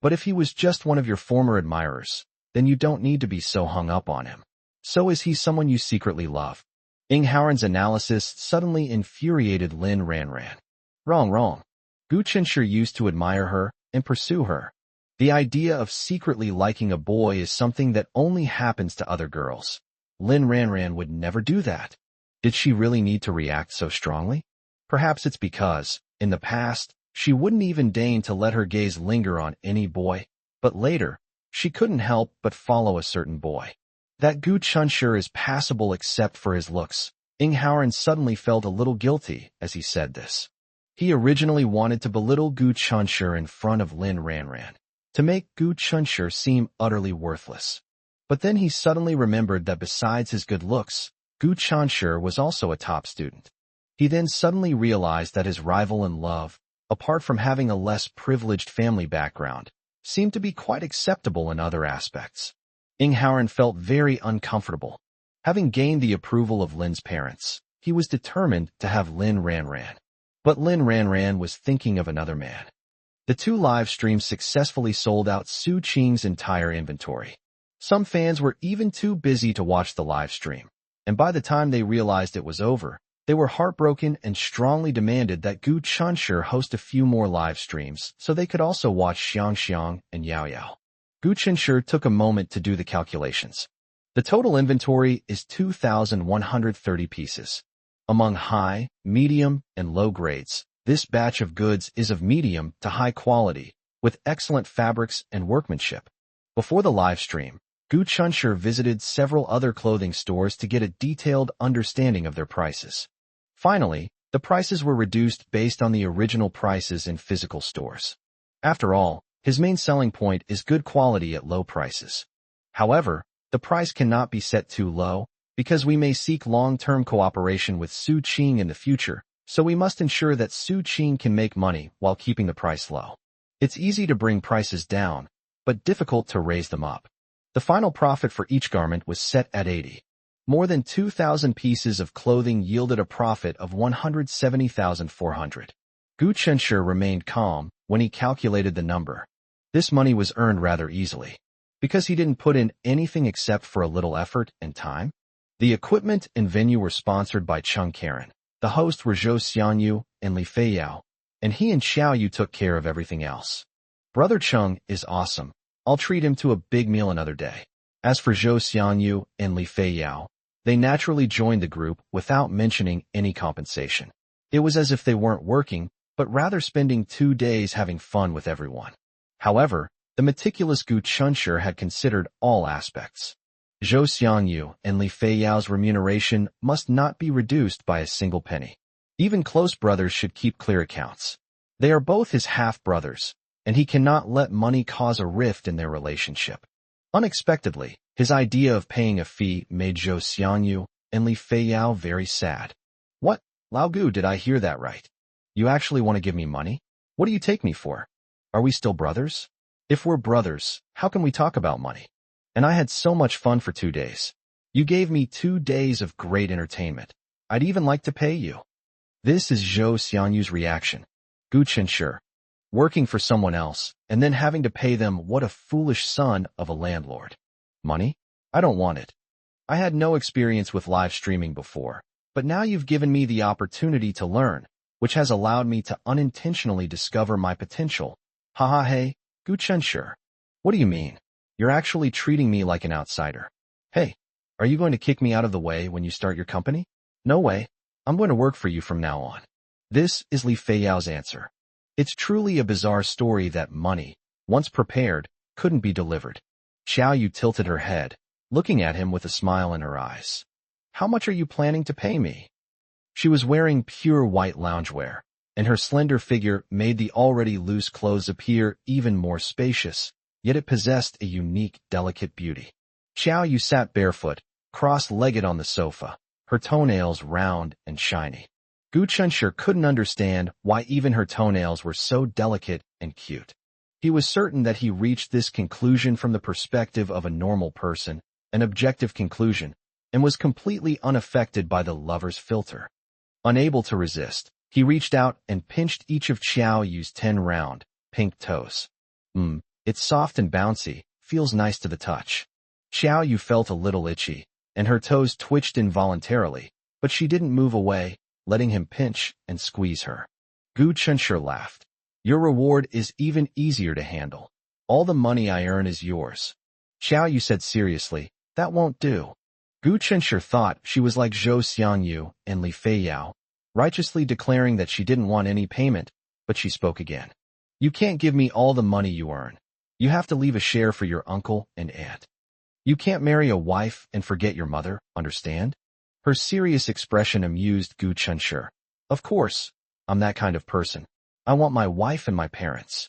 But if he was just one of your former admirers, then you don't need to be so hung up on him. So is he someone you secretly love? Ing Haoran's analysis suddenly infuriated Lin Ranran. Wrong. Gu Chunshi used to admire her and pursue her. The idea of secretly liking a boy is something that only happens to other girls. Lin Ranran would never do that. Did she really need to react so strongly? Perhaps it's because, in the past, she wouldn't even deign to let her gaze linger on any boy, but later, she couldn't help but follow a certain boy. That Gu Chunshi is passable except for his looks. Ing Haoran suddenly felt a little guilty as he said this. He originally wanted to belittle Gu Chunshi in front of Lin Ranran, to make Gu Chunshi seem utterly worthless. But then he suddenly remembered that besides his good looks, Gu Chunshi was also a top student. He then suddenly realized that his rival in love, apart from having a less privileged family background, seemed to be quite acceptable in other aspects. Ing Haoran felt very uncomfortable. Having gained the approval of Lin's parents, he was determined to have Lin Ranran. But Lin Ranran was thinking of another man. The two live streams successfully sold out Su Qing's entire inventory. Some fans were even too busy to watch the live stream, and by the time they realized it was over, they were heartbroken and strongly demanded that Gu Chunshi host a few more live streams so they could also watch Xiang and Yao Yao. Gu Chunshi took a moment to do the calculations. The total inventory is 2,130 pieces. Among high, medium, and low grades, this batch of goods is of medium to high quality, with excellent fabrics and workmanship. Before the live stream, Gu Chunshi visited several other clothing stores to get a detailed understanding of their prices. Finally, the prices were reduced based on the original prices in physical stores. After all, his main selling point is good quality at low prices. However, the price cannot be set too low, because we may seek long-term cooperation with Su Qing in the future, so we must ensure that Su Qing can make money while keeping the price low. It's easy to bring prices down, but difficult to raise them up. The final profit for each garment was set at 80. More than 2,000 pieces of clothing yielded a profit of 170,400. Gu Chunshi remained calm when he calculated the number. This money was earned rather easily, because he didn't put in anything except for a little effort and time. The equipment and venue were sponsored by Chung Karen. The hosts were Zhou Xianyu and Li Feiyao, and he and Xiao Yu took care of everything else. Brother Chung is awesome. I'll treat him to a big meal another day. As for Zhou Xianyu and Li Feiyao, they naturally joined the group without mentioning any compensation. It was as if they weren't working, but rather spending 2 days having fun with everyone. However, the meticulous Gu Chunshi had considered all aspects. Zhou Xianyu and Li Feiyao's remuneration must not be reduced by a single penny. Even close brothers should keep clear accounts. They are both his half-brothers, and he cannot let money cause a rift in their relationship. Unexpectedly, his idea of paying a fee made Zhou Xianyu and Li Feiyao very sad. What, Lao Gu, did I hear that right? You actually want to give me money? What do you take me for? Are we still brothers? If we're brothers, how can we talk about money? And I had so much fun for 2 days. You gave me 2 days of great entertainment. I'd even like to pay you. This is Zhou Xianyu's reaction. Gu Chunshi, working for someone else, and then having to pay them. What a foolish son of a landlord. Money? I don't want it. I had no experience with live streaming before, but now you've given me the opportunity to learn, which has allowed me to unintentionally discover my potential. Haha hey, Gu Chunshi. What do you mean? You're actually treating me like an outsider. Hey, are you going to kick me out of the way when you start your company? No way. I'm going to work for you from now on. This is Li Feiyao's answer. It's truly a bizarre story that money, once prepared, couldn't be delivered. Xiao Yu tilted her head, looking at him with a smile in her eyes. How much are you planning to pay me? She was wearing pure white loungewear, and her slender figure made the already loose clothes appear even more spacious, yet it possessed a unique, delicate beauty. Xiao Yu sat barefoot, cross-legged on the sofa, her toenails round and shiny. Gu Chunshi couldn't understand why even her toenails were so delicate and cute. He was certain that he reached this conclusion from the perspective of a normal person, an objective conclusion, and was completely unaffected by the lover's filter. Unable to resist, he reached out and pinched each of Xiao Yu's 10 round, pink toes. It's soft and bouncy, feels nice to the touch. Xiao Yu felt a little itchy, and her toes twitched involuntarily, but she didn't move away, letting him pinch and squeeze her. Gu Chunshi laughed. Your reward is even easier to handle. All the money I earn is yours. Xiao Yu said seriously, that won't do. Gu Chunshi thought she was like Zhou Xiangyu and Li Feiyao, righteously declaring that she didn't want any payment, but she spoke again. You can't give me all the money you earn. You have to leave a share for your uncle and aunt. You can't marry a wife and forget your mother, understand? Her serious expression amused Gu Chunshi. Of course, I'm that kind of person. I want my wife and my parents.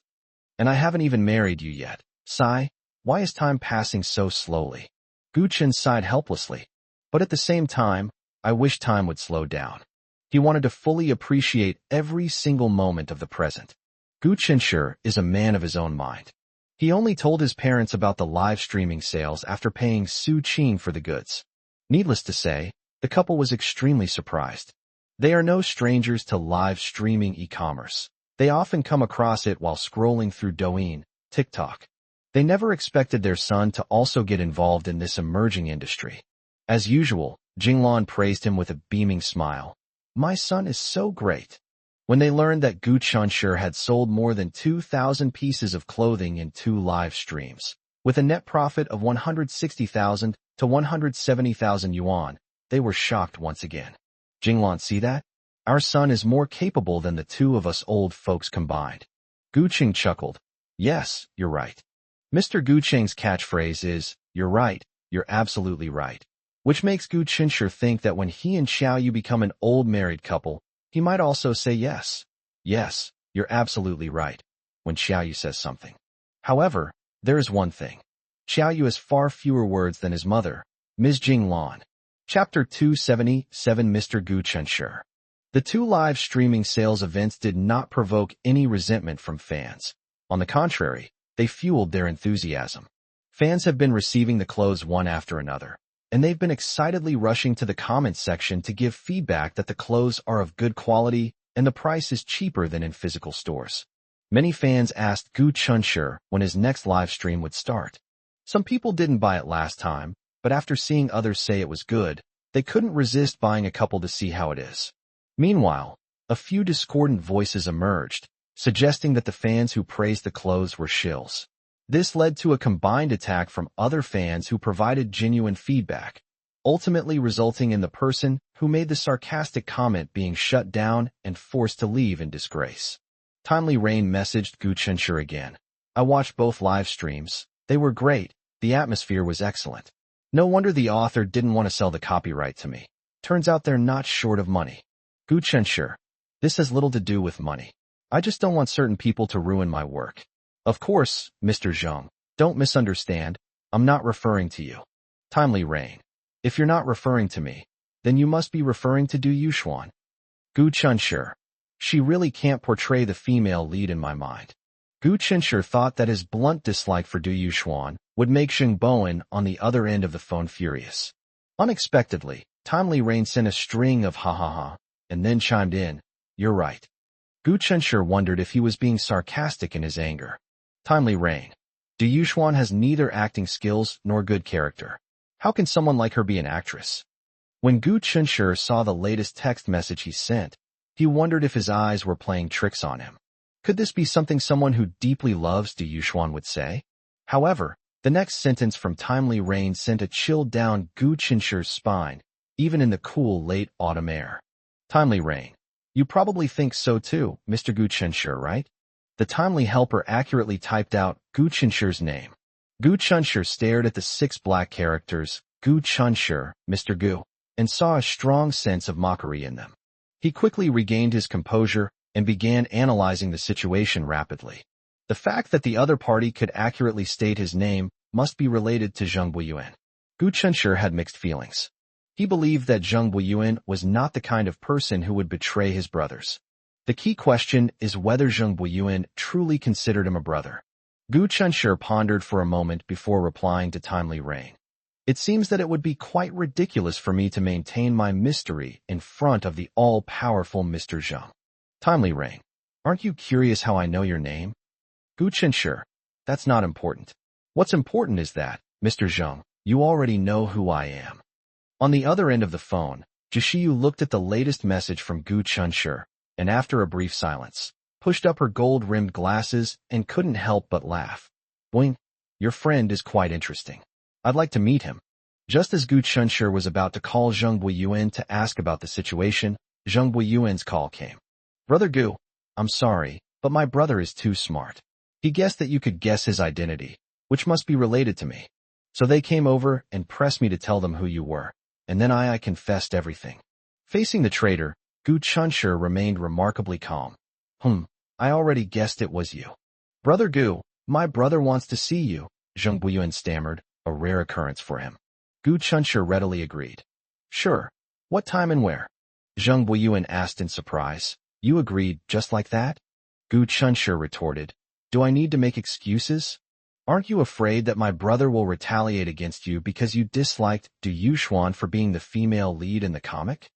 And I haven't even married you yet. Sigh, why is time passing so slowly? Gu Chen sighed helplessly. But at the same time, I wish time would slow down. He wanted to fully appreciate every single moment of the present. Gu Chunshi is a man of his own mind. He only told his parents about the live streaming sales after paying Su Qing for the goods. Needless to say, the couple was extremely surprised. They are no strangers to live streaming e-commerce. They often come across it while scrolling through Douyin, TikTok. They never expected their son to also get involved in this emerging industry. As usual, Jinglan praised him with a beaming smile. My son is so great. When they learned that Gu Chunshi had sold more than 2,000 pieces of clothing in 2 live streams, with a net profit of 160,000 to 170,000 yuan, they were shocked once again. Jinglan, see that? Our son is more capable than the 2 of us old folks combined. Gu Qing chuckled. Yes, you're right. Mr. Gu Qing's catchphrase is, you're right, you're absolutely right, which makes Gu Chunshi think that when he and Xiao Yu become an old married couple, he might also say yes. Yes, you're absolutely right, when Xiao Yu says something. However, there is one thing. Xiao Yu has far fewer words than his mother, Ms. Jinglan. Chapter 277 Mr. Gu Chunshi. The 2 live streaming sales events did not provoke any resentment from fans. On the contrary, they fueled their enthusiasm. Fans have been receiving the clothes one after another, and they've been excitedly rushing to the comments section to give feedback that the clothes are of good quality and the price is cheaper than in physical stores. Many fans asked Gu Chunshi when his next live stream would start. Some people didn't buy it last time, but after seeing others say it was good, they couldn't resist buying a couple to see how it is. Meanwhile, a few discordant voices emerged, suggesting that the fans who praised the clothes were shills. This led to a combined attack from other fans who provided genuine feedback, ultimately resulting in the person who made the sarcastic comment being shut down and forced to leave in disgrace. Timely Rain messaged Gu Chunshi again. I watched both live streams. They were great. The atmosphere was excellent. No wonder the author didn't want to sell the copyright to me. Turns out they're not short of money. Gu Chunshi. This has little to do with money. I just don't want certain people to ruin my work. Of course, Mr. Zheng, don't misunderstand. I'm not referring to you. Timely Rain. If you're not referring to me, then you must be referring to Du Yuxuan. Gu Chunshi. She really can't portray the female lead in my mind. Gu Chunshi thought that his blunt dislike for Du Yuxuan would make Xing Bowen on the other end of the phone furious. Unexpectedly, Timely Rain sent a string of ha, and then chimed in, you're right. Gu Chunshi wondered if he was being sarcastic in his anger. Timely Rain. Du Yuxuan has neither acting skills nor good character. How can someone like her be an actress? When Gu Chunshi saw the latest text message he sent, he wondered if his eyes were playing tricks on him. Could this be something someone who deeply loves Du Yuxuan would say? However, the next sentence from Timely Rain sent a chill down Gu Chunshi's spine, even in the cool late autumn air. Timely Rain. You probably think so too, Mr. Gu Chunshi, right? The Timely Helper accurately typed out Gu Chunshi's name. Gu Chunshi stared at the 6 black characters, Gu Chunshi, Mr. Gu, and saw a strong sense of mockery in them. He quickly regained his composure and began analyzing the situation rapidly. The fact that the other party could accurately state his name must be related to Zheng Buiyuan. Gu Chunshi had mixed feelings. He believed that Zheng Buiyuan was not the kind of person who would betray his brothers. The key question is whether Zheng Buiyuan truly considered him a brother. Gu Chunshi pondered for a moment before replying to Timely Rain. It seems that it would be quite ridiculous for me to maintain my mystery in front of the all-powerful Mr. Zheng. Timely Rain, aren't you curious how I know your name? Gu Chunshi, that's not important. What's important is that, Mr. Zheng, you already know who I am. On the other end of the phone, Jishiyu looked at the latest message from Gu Chunshi, and after a brief silence, pushed up her gold-rimmed glasses and couldn't help but laugh. Boing, your friend is quite interesting. I'd like to meet him. Just as Gu Chunshi was about to call Zheng Buiyuan to ask about the situation, Zheng Buiyuan's call came. Brother Gu, I'm sorry, but my brother is too smart. He guessed that you could guess his identity, which must be related to me. So they came over and pressed me to tell them who you were, and then I confessed everything. Facing the traitor, Gu Chunshi remained remarkably calm. I already guessed it was you. Brother Gu, my brother wants to see you, Zheng Buiyuan stammered, a rare occurrence for him. Gu Chunshi readily agreed. Sure. What time and where? Zheng Buiyuan asked in surprise. You agreed just like that? Gu Chunshi retorted. Do I need to make excuses? Aren't you afraid that my brother will retaliate against you because you disliked Du Yuxuan for being the female lead in the comic?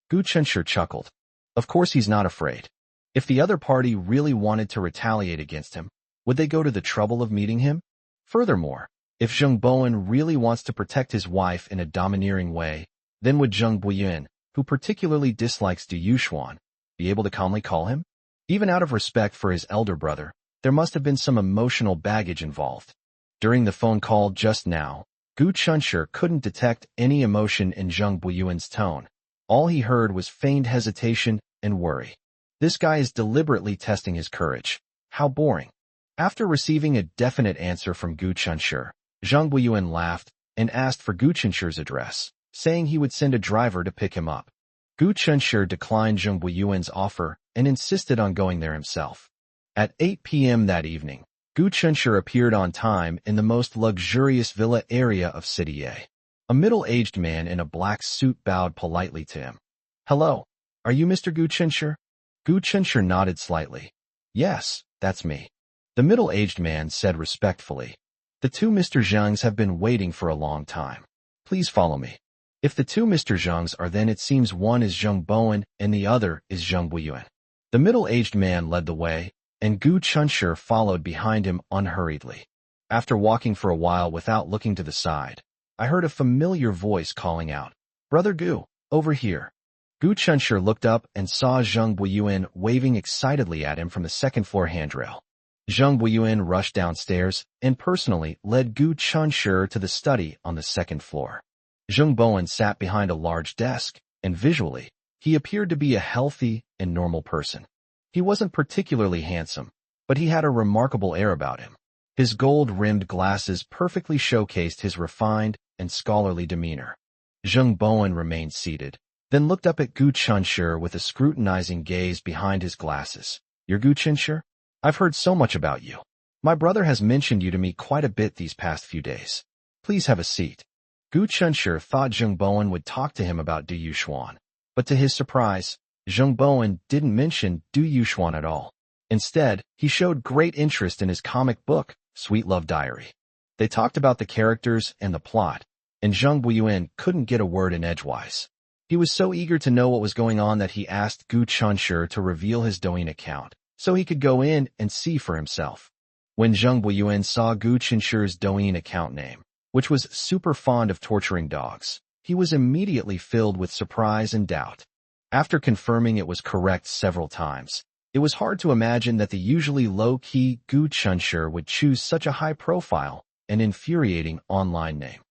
Gu Chunshi chuckled. Of course he's not afraid. If the other party really wanted to retaliate against him, would they go to the trouble of meeting him? Furthermore, if Zheng Bowen really wants to protect his wife in a domineering way, then would Zheng Buiyuan, who particularly dislikes Du Yuxuan, be able to calmly call him? Even out of respect for his elder brother, there must have been some emotional baggage involved. During the phone call just now, Gu Chunshi couldn't detect any emotion in Zheng Buiyuan's tone. All he heard was feigned hesitation and worry. This guy is deliberately testing his courage. How boring. After receiving a definite answer from Gu Chunshi, Zheng Buiyuan laughed and asked for Gu Chunshi's address, saying he would send a driver to pick him up. Gu Chunshi declined Zheng Buiyuan's offer and insisted on going there himself. At 8 p.m. that evening, Gu Chunshi appeared on time in the most luxurious villa area of City A. A middle-aged man in a black suit bowed politely to him. Hello, are you Mr. Gu Chunshi? Gu Chunshi nodded slightly. Yes, that's me. The middle-aged man said respectfully. The two Mr. Zhengs have been waiting for a long time. Please follow me. If the two Mr. Zhengs are, then it seems one is Zheng Bowen and the other is Zheng Buiyuan. The middle-aged man led the way, and Gu Chunshi followed behind him unhurriedly. After walking for a while without looking to the side, I heard a familiar voice calling out, Brother Gu, over here. Gu Chunshi looked up and saw Zheng Buiyuan waving excitedly at him from the second-floor handrail. Zheng Buiyuan rushed downstairs and personally led Gu Chunshi to the study on the second floor. Zheng Bowen sat behind a large desk, and visually, he appeared to be a healthy and normal person. He wasn't particularly handsome, but he had a remarkable air about him. His gold-rimmed glasses perfectly showcased his refined and scholarly demeanor. Zheng Bowen remained seated, then looked up at Gu Chunshi with a scrutinizing gaze behind his glasses. You're Gu Chunshi? I've heard so much about you. My brother has mentioned you to me quite a bit these past few days. Please have a seat. Gu Chunshi thought Zheng Bowen would talk to him about Du Yuxuan, but to his surprise, Zheng Bowen didn't mention Du Yuxuan at all. Instead, he showed great interest in his comic book, Sweet Love Diary. They talked about the characters and the plot, and Zheng Buiyuan couldn't get a word in edgewise. He was so eager to know what was going on that he asked Gu Chunshi to reveal his Douyin account, so he could go in and see for himself. When Zheng Buiyuan saw Gu Chunshi's Douyin account name, which was super fond of torturing dogs, he was immediately filled with surprise and doubt. After confirming it was correct several times, it was hard to imagine that the usually low-key Gu Chunshi would choose such a high-profile and infuriating online name.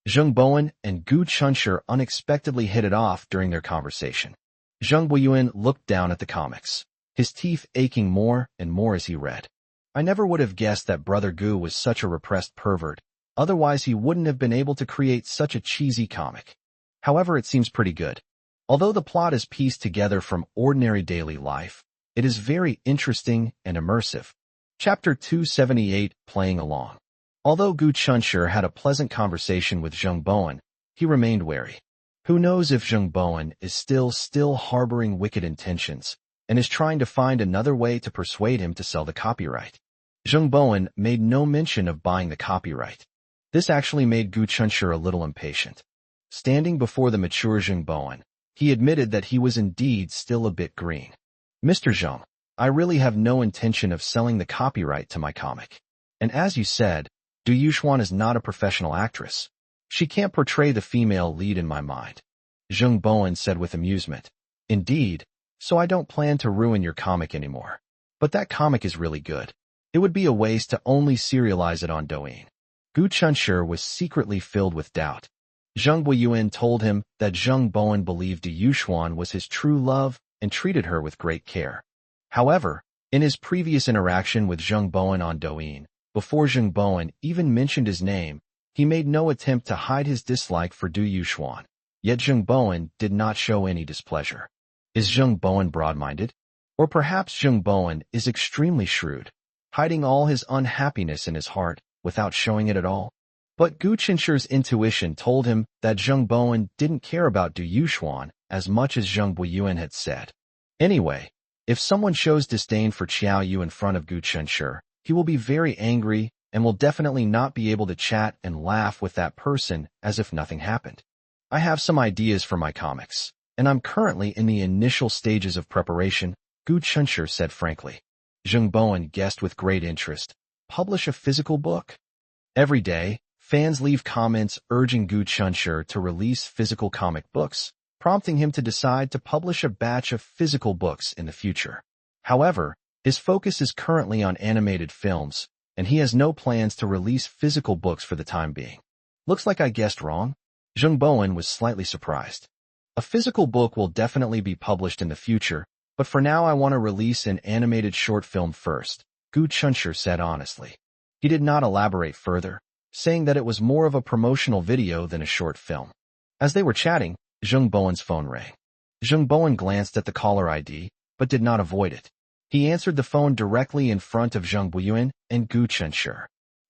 Zheng Bowen and Gu Chunshi unexpectedly hit it off during their conversation. Zheng Buiyuan looked down at the comics, his teeth aching more and more as he read. I never would have guessed that Brother Gu was such a repressed pervert, otherwise he wouldn't have been able to create such a cheesy comic. However, it seems pretty good. Although the plot is pieced together from ordinary daily life, It is very interesting and immersive. Chapter 278, Playing Along. Although Gu Chunshir had a pleasant conversation with Zheng Bowen, he remained wary. Who knows if Zheng Bowen is still harboring wicked intentions and is trying to find another way to persuade him to sell the copyright. Zheng Bowen made no mention of buying the copyright. This actually made Gu Chunshir a little impatient. Standing before the mature Zheng Bowen, he admitted that he was indeed still a bit green. Mr. Zheng, I really have no intention of selling the copyright to my comic. And as you said, Du Yuxuan is not a professional actress. She can't portray the female lead in my mind. Zheng Bowen said with amusement. Indeed, so I don't plan to ruin your comic anymore. But that comic is really good. It would be a waste to only serialize it on Douyin. Gu Chunshir was secretly filled with doubt. Zheng Guiyuan told him that Zheng Bowen believed Du Yuxuan was his true love and treated her with great care. However, in his previous interaction with Zheng Bowen on Douyin, before Zheng Bowen even mentioned his name, he made no attempt to hide his dislike for Du Yuxuan. Yet Zheng Bowen did not show any displeasure. Is Zheng Bowen broad-minded? Or perhaps Zheng Bowen is extremely shrewd, hiding all his unhappiness in his heart without showing it at all? But Gu Chunshir's intuition told him that Zheng Bowen didn't care about Du Yuxuan as much as Zheng Guiyuan had said. Anyway, if someone shows disdain for Qiao Yu in front of Gu Chunshir, he will be very angry and will definitely not be able to chat and laugh with that person as if nothing happened. I have some ideas for my comics, and I'm currently in the initial stages of preparation, Gu Chunshir said frankly. Zheng Bowen guessed with great interest. Publish a physical book? Every day, fans leave comments urging Gu Chunshir to release physical comic books, prompting him to decide to publish a batch of physical books in the future. However, his focus is currently on animated films, and he has no plans to release physical books for the time being. Looks like I guessed wrong? Zheng Bowen was slightly surprised. A physical book will definitely be published in the future, but for now I want to release an animated short film first, Gu Chunshir said honestly. He did not elaborate further, saying that it was more of a promotional video than a short film. As they were chatting, Zheng Bowen's phone rang. Zheng Bowen glanced at the caller ID, but did not avoid it. He answered the phone directly in front of Zheng Guiyuan and Gu Chunshir.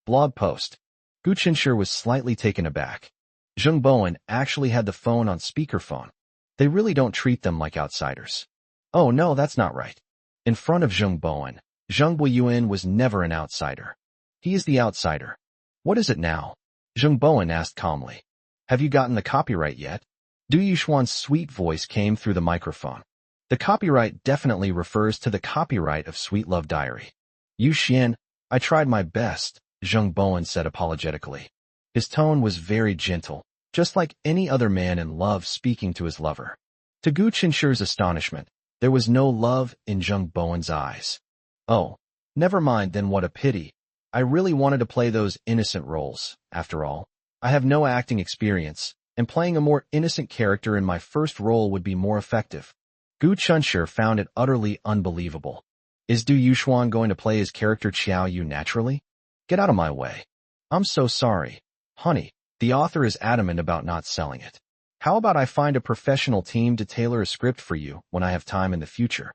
Blog post. Gu Chunshir was slightly taken aback. Zheng Bowen actually had the phone on speakerphone. They really don't treat them like outsiders. Oh no, that's not right. In front of Zheng Bowen, Zheng Guiyuan was never an outsider. He is the outsider. What is it now? Zheng Bowen asked calmly. Have you gotten the copyright yet? Du Yuxuan's sweet voice came through the microphone. The copyright definitely refers to the copyright of Sweet Love Diary. Yu Xian, I tried my best, Zheng Bowen said apologetically. His tone was very gentle, just like any other man in love speaking to his lover. To Gu Chunshir's astonishment, there was no love in Zheng Bowen's eyes. Oh, never mind then, what a pity. I really wanted to play those innocent roles, after all. I have no acting experience, and playing a more innocent character in my first role would be more effective. Gu Chunshir found it utterly unbelievable. Is Du Yuxuan going to play his character Qiao Yu naturally? Get out of my way. I'm so sorry. Honey, the author is adamant about not selling it. How about I find a professional team to tailor a script for you when I have time in the future?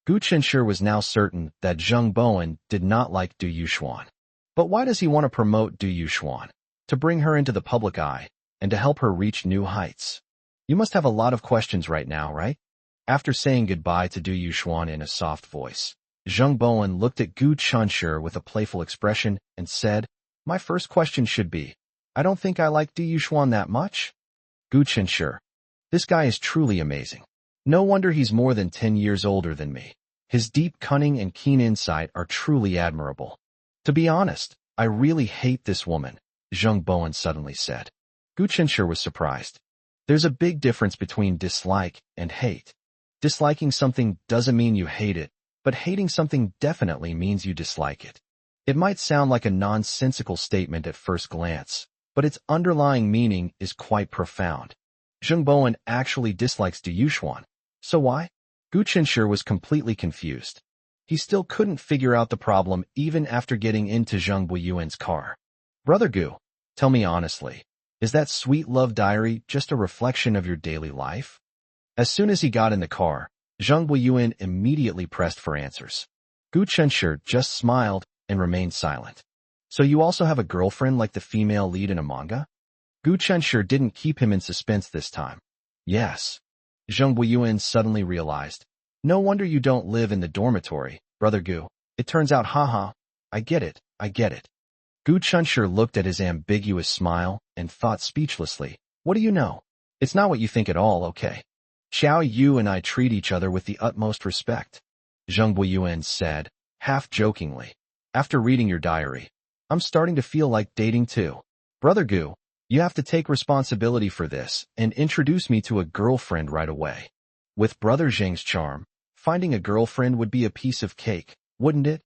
Gu Chunshir was now certain that Zheng Bowen did not like Du Yuxuan. But why does he want to promote Du Yuxuan? To bring her into the public eye, and to help her reach new heights. You must have a lot of questions right now, right? After saying goodbye to Du Yuxuan in a soft voice, Zheng Bowen looked at Gu Chunshir with a playful expression and said, My first question should be, I don't think I like Du Yuxuan that much. Gu Chunshir. This guy is truly amazing. No wonder he's more than 10 years older than me. His deep cunning and keen insight are truly admirable. To be honest, I really hate this woman, Zheng Bowen suddenly said. Gu Chunshir was surprised. There's a big difference between dislike and hate. Disliking something doesn't mean you hate it, but hating something definitely means you dislike it. It might sound like a nonsensical statement at first glance, but its underlying meaning is quite profound. Zheng Bowen actually dislikes Du Yuxuan. So why? Gu Chunshir was completely confused. He still couldn't figure out the problem even after getting into Zheng Guiyuan's car. Brother Gu, tell me honestly, is that Sweet Love Diary just a reflection of your daily life? As soon as he got in the car, Zheng Guiyuan immediately pressed for answers. Gu Chenshi just smiled and remained silent. So you also have a girlfriend like the female lead in a manga? Gu Chenshi didn't keep him in suspense this time. Yes. Zheng Guiyuan suddenly realized. No wonder you don't live in the dormitory, brother Gu. It turns out haha. I get it. Gu Chenshi looked at his ambiguous smile and thought speechlessly. What do you know? It's not what you think at all, okay? Xiao Yu and I treat each other with the utmost respect. Zheng Guiyuan said, half-jokingly. After reading your diary, I'm starting to feel like dating too. Brother Gu, you have to take responsibility for this and introduce me to a girlfriend right away. With Brother Zheng's charm, finding a girlfriend would be a piece of cake, wouldn't it?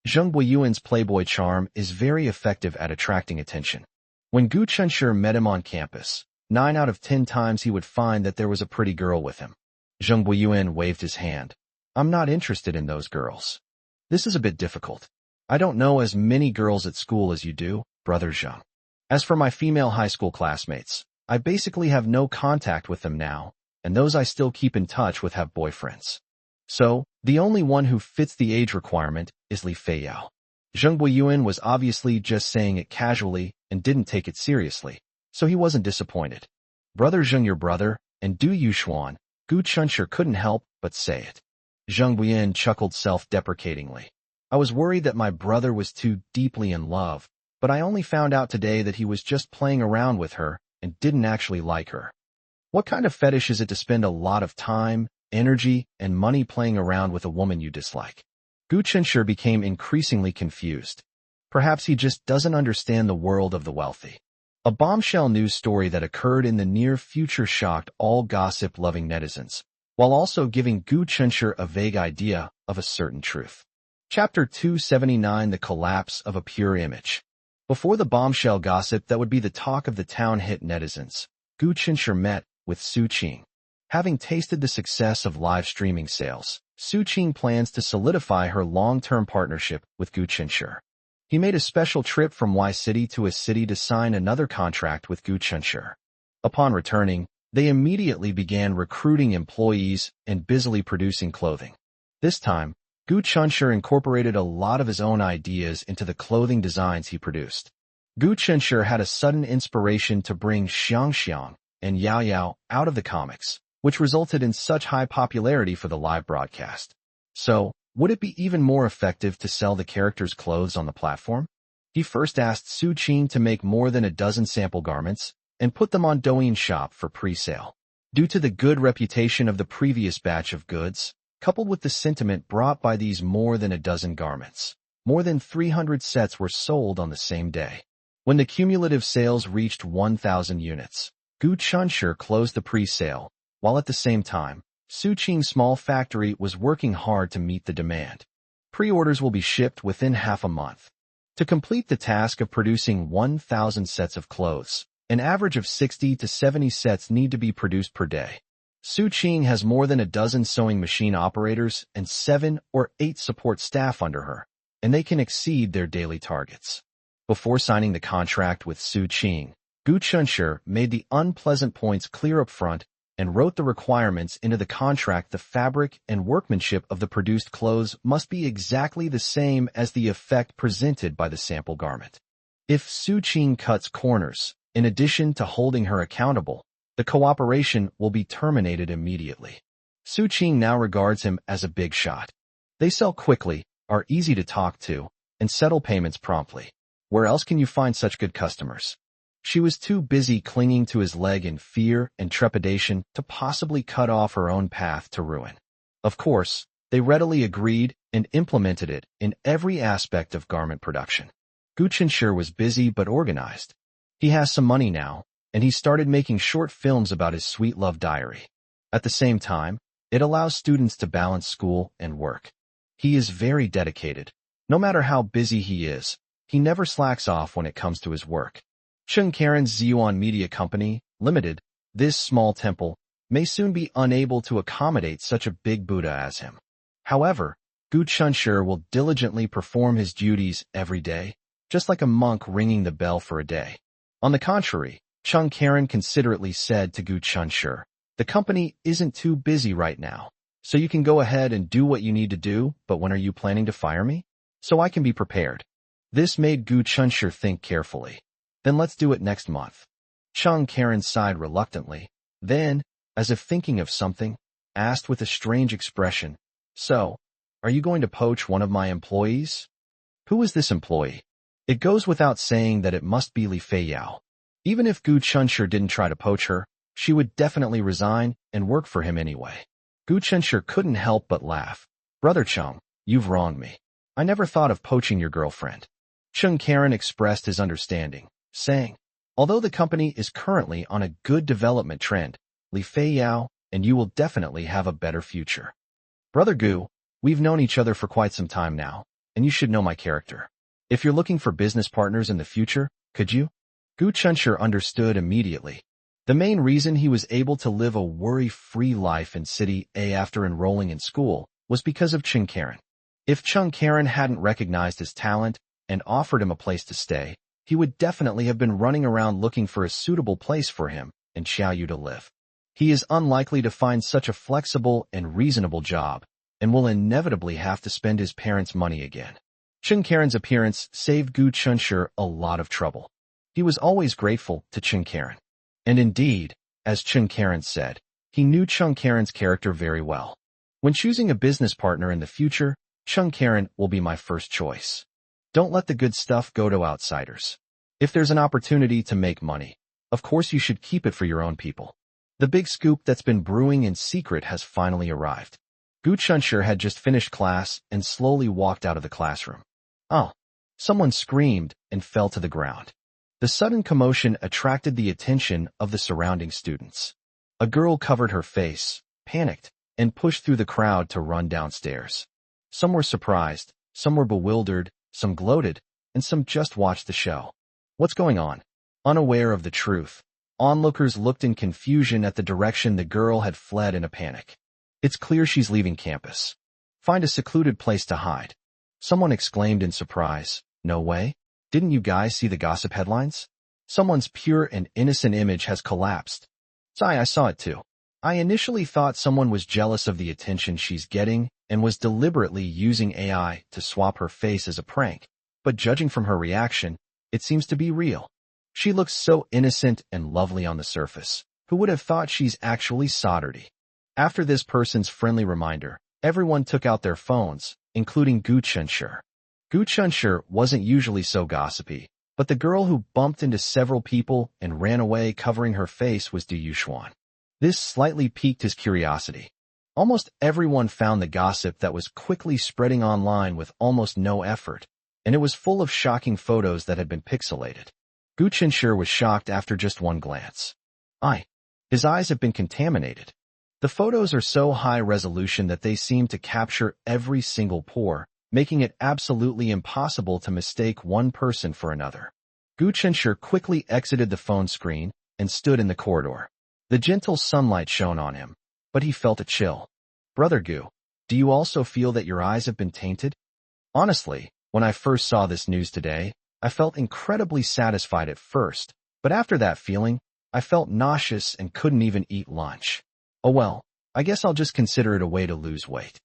Zheng Guiyuan's playboy charm is very effective at attracting attention. When Gu Chenshi met him on campus, 9 out of 10 times he would find that there was a pretty girl with him. Zheng Guiyuan waved his hand. I'm not interested in those girls. This is a bit difficult. I don't know as many girls at school as you do, Brother Zheng. As for my female high school classmates, I basically have no contact with them now, and those I still keep in touch with have boyfriends. So, the only one who fits the age requirement is Li Feiyao. Zheng Guiyuan was obviously just saying it casually and didn't take it seriously, so he wasn't disappointed. Brother Zheng, your brother, and Du Yuxuan, Gu Chenshi couldn't help but say it. Zheng Guiyuan chuckled self-deprecatingly. I was worried that my brother was too deeply in love, but I only found out today that he was just playing around with her and didn't actually like her. What kind of fetish is it to spend a lot of time, energy, and money playing around with a woman you dislike? Gu Chenshi became increasingly confused. Perhaps he just doesn't understand the world of the wealthy. A bombshell news story that occurred in the near future shocked all gossip-loving netizens, while also giving Gu Chenshi a vague idea of a certain truth. Chapter 279: The Collapse of a Pure Image. Before the bombshell gossip that would be the talk of the town hit netizens, Gu Chenshi met with Su Qing. Having tasted the success of live streaming sales, Su Qing plans to solidify her long-term partnership with Gu Chenshi. He made a special trip from Y City to a city to sign another contract with Gu Chenshi. Upon returning, they immediately began recruiting employees and busily producing clothing. This time, Gu Chenshi incorporated a lot of his own ideas into the clothing designs he produced. Gu Chenshi had a sudden inspiration to bring Xiang and Yao Yao out of the comics, which resulted in such high popularity for the live broadcast. So, would it be even more effective to sell the characters' clothes on the platform? He first asked Su Qing to make more than a dozen sample garments and put them on Douyin Shop for pre-sale. Due to the good reputation of the previous batch of goods, coupled with the sentiment brought by these more than a dozen garments, more than 300 sets were sold on the same day. When the cumulative sales reached 1,000 units, Gu Chenshi closed the pre-sale, while at the same time, Su Qing's small factory was working hard to meet the demand. Pre-orders will be shipped within half a month. To complete the task of producing 1,000 sets of clothes, an average of 60 to 70 sets need to be produced per day. Su Qing has more than a dozen sewing machine operators and 7 or 8 support staff under her, and they can exceed their daily targets. Before signing the contract with Su Qing, Gu Chenshi made the unpleasant points clear up front and wrote the requirements into the contract. The fabric and workmanship of the produced clothes must be exactly the same as the effect presented by the sample garment. If Su Qing cuts corners, in addition to holding her accountable, the cooperation will be terminated immediately. Su Qing now regards him as a big shot. They sell quickly, are easy to talk to, and settle payments promptly. Where else can you find such good customers? She was too busy clinging to his leg in fear and trepidation to possibly cut off her own path to ruin. Of course, they readily agreed and implemented it in every aspect of garment production. Gu Chenshi was busy but organized. He has some money now, and he started making short films about his sweet love diary. At the same time, it allows students to balance school and work. He is very dedicated. No matter how busy he is, he never slacks off when it comes to his work. Cheng Karen's Ziyuan Media Company, Limited, this small temple, may soon be unable to accommodate such a big Buddha as him. However, Gu Chenshi will diligently perform his duties every day, just like a monk ringing the bell for a day. On the contrary, Cheng Karen considerately said to Gu Chenshi, the company isn't too busy right now, So you can go ahead and do what you need to do, but when are you planning to fire me? So I can be prepared. This made Gu Chunshir think carefully. Then let's do it next month. Chung Karen sighed reluctantly. Then, as if thinking of something, asked with a strange expression, So, are you going to poach one of my employees? Who is this employee? It goes without saying that it must be Li Feiyao. Even if Gu Chunshir didn't try to poach her, she would definitely resign and work for him anyway. Gu Chunshir couldn't help but laugh. Brother Chung, you've wronged me. I never thought of poaching your girlfriend. Chung Karen expressed his understanding, saying, Although the company is currently on a good development trend, Li Feiyao and you will definitely have a better future. Brother Gu, we've known each other for quite some time now, and you should know my character. If you're looking for business partners in the future, could you? Gu Chunshir understood immediately. The main reason he was able to live a worry-free life in City A after enrolling in school was because of Chung Karen. If Chung Karen hadn't recognized his talent and offered him a place to stay, he would definitely have been running around looking for a suitable place for him in Xiaoyu to live. He is unlikely to find such a flexible and reasonable job, and will inevitably have to spend his parents' money again. Chung Karen's appearance saved Gu Chunshir a lot of trouble. He was always grateful to Chung Karen. And indeed, as Chung Karen said, he knew Chung Karen's character very well. When choosing a business partner in the future, Chung Karen will be my first choice. Don't let the good stuff go to outsiders. If there's an opportunity to make money, of course you should keep it for your own people. The big scoop that's been brewing in secret has finally arrived. Gu Chunshir had just finished class and slowly walked out of the classroom. Oh! Someone screamed and fell to the ground. The sudden commotion attracted the attention of the surrounding students. A girl covered her face, panicked, and pushed through the crowd to run downstairs. Some were surprised, some were bewildered, some gloated, and some just watched the show. What's going on? Unaware of the truth, onlookers looked in confusion at the direction the girl had fled in a panic. It's clear she's leaving campus. Find a secluded place to hide. Someone exclaimed in surprise. No way? Didn't you guys see the gossip headlines? Someone's pure and innocent image has collapsed. I saw it too. I initially thought someone was jealous of the attention she's getting and was deliberately using AI to swap her face as a prank, but judging from her reaction, it seems to be real. She looks so innocent and lovely on the surface. Who would have thought she's actually Saturday? After this person's friendly reminder, everyone took out their phones, including Gu Chunshir. Gu Chunshir wasn't usually so gossipy, but the girl who bumped into several people and ran away covering her face was Du Yuxuan. This slightly piqued his curiosity. Almost everyone found the gossip that was quickly spreading online with almost no effort, and it was full of shocking photos that had been pixelated. Gu Chunshir was shocked after just one glance. His eyes have been contaminated. The photos are so high resolution that they seem to capture every single pore, making it absolutely impossible to mistake one person for another. Gu Chunshir quickly exited the phone screen and stood in the corridor. The gentle sunlight shone on him, but he felt a chill. Brother Gu, do you also feel that your eyes have been tainted? Honestly, when I first saw this news today, I felt incredibly satisfied at first, but after that feeling, I felt nauseous and couldn't even eat lunch. Oh well, I guess I'll just consider it a way to lose weight.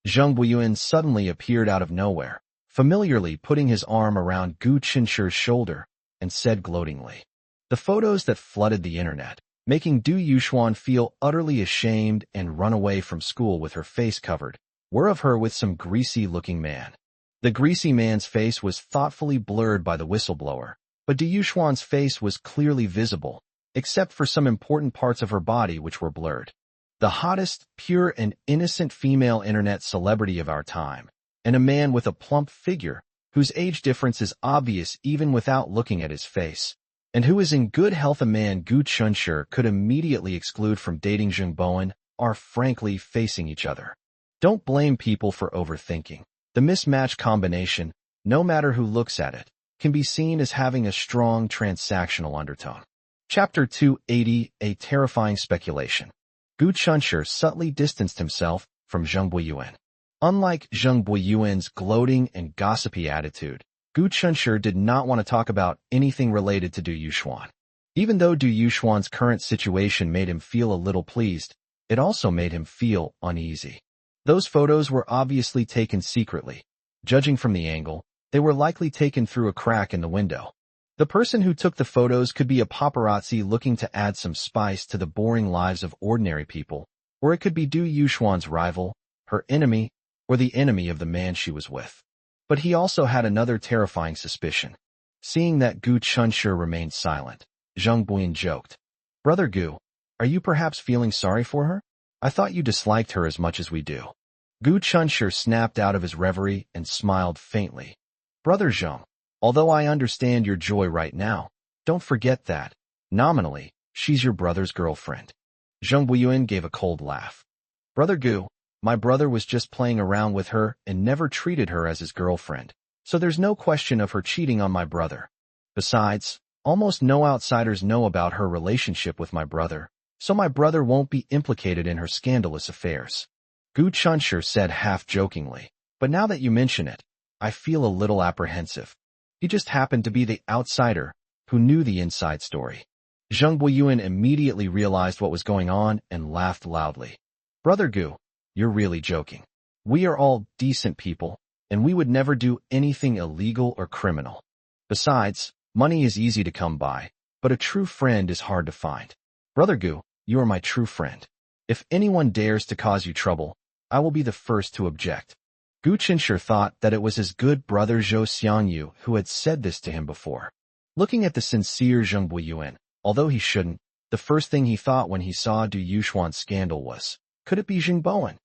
Zheng Buiyuan suddenly appeared out of nowhere, familiarly putting his arm around Gu Chunshir's shoulder, and said gloatingly. The photos that flooded the internet, making Du Yuxuan feel utterly ashamed and run away from school with her face covered, were of her with some greasy-looking man. The greasy man's face was thoughtfully blurred by the whistleblower, but Du Yuxuan's face was clearly visible, except for some important parts of her body which were blurred. The hottest, pure and innocent female internet celebrity of our time, and a man with a plump figure, whose age difference is obvious even without looking at his face, and who is in good health a man Gu Chunshir could immediately exclude from dating Zheng Bowen, are frankly facing each other. Don't blame people for overthinking. The mismatched combination, no matter who looks at it, can be seen as having a strong transactional undertone. Chapter 280, A Terrifying Speculation. Gu Chunshir subtly distanced himself from Zheng Buiyuan. Unlike Zheng Buiyuan's gloating and gossipy attitude, Gu Chunshir did not want to talk about anything related to Du Yuxuan. Even though Du Yuxuan's current situation made him feel a little pleased, it also made him feel uneasy. Those photos were obviously taken secretly. Judging from the angle, they were likely taken through a crack in the window. The person who took the photos could be a paparazzi looking to add some spice to the boring lives of ordinary people, or it could be Du Yuxuan's rival, her enemy, or the enemy of the man she was with. But he also had another terrifying suspicion. Seeing that Gu Chunshi remained silent, Zheng Buyin joked, "Brother Gu, are you perhaps feeling sorry for her? I thought you disliked her as much as we do." Gu Chunshi snapped out of his reverie and smiled faintly. "Brother Zheng, although I understand your joy right now, don't forget that, nominally, she's your brother's girlfriend." Zheng Buyin gave a cold laugh. "Brother Gu, my brother was just playing around with her and never treated her as his girlfriend, so there's no question of her cheating on my brother. Besides, almost no outsiders know about her relationship with my brother, so my brother won't be implicated in her scandalous affairs." Gu Chunshi said half-jokingly, "But now that you mention it, I feel a little apprehensive. He just happened to be the outsider who knew the inside story." Zheng Buiyuan immediately realized what was going on and laughed loudly. "Brother Gu, you're really joking. We are all decent people, and we would never do anything illegal or criminal. Besides, money is easy to come by, but a true friend is hard to find. Brother Gu, you are my true friend. If anyone dares to cause you trouble, I will be the first to object." Gu Chunshi thought that it was his good brother Zhou Xiangyu who had said this to him before. Looking at the sincere Zheng Buiyuan, although he shouldn't, the first thing he thought when he saw Du Yuxuan's scandal was, could it be Jing Bowen?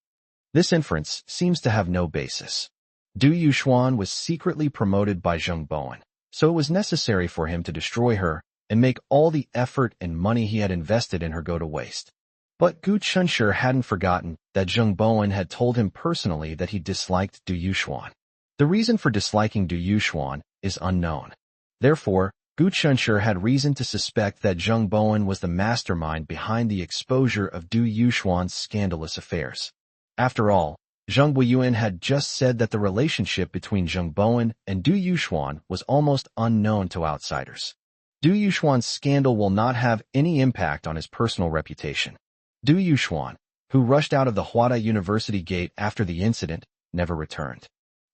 This inference seems to have no basis. Du Yuxuan was secretly promoted by Zheng Bowen, so it was necessary for him to destroy her and make all the effort and money he had invested in her go to waste. But Gu Chunshi hadn't forgotten that Zheng Bowen had told him personally that he disliked Du Yuxuan. The reason for disliking Du Yuxuan is unknown. Therefore, Gu Chunshi had reason to suspect that Zheng Bowen was the mastermind behind the exposure of Du Yuxuan's scandalous affairs. After all, Zheng Buiyuan had just said that the relationship between Zheng Bowen and Du Yuxuan was almost unknown to outsiders. Du Yuxuan's scandal will not have any impact on his personal reputation. Du Yuxuan, who rushed out of the Huada University gate after the incident, never returned.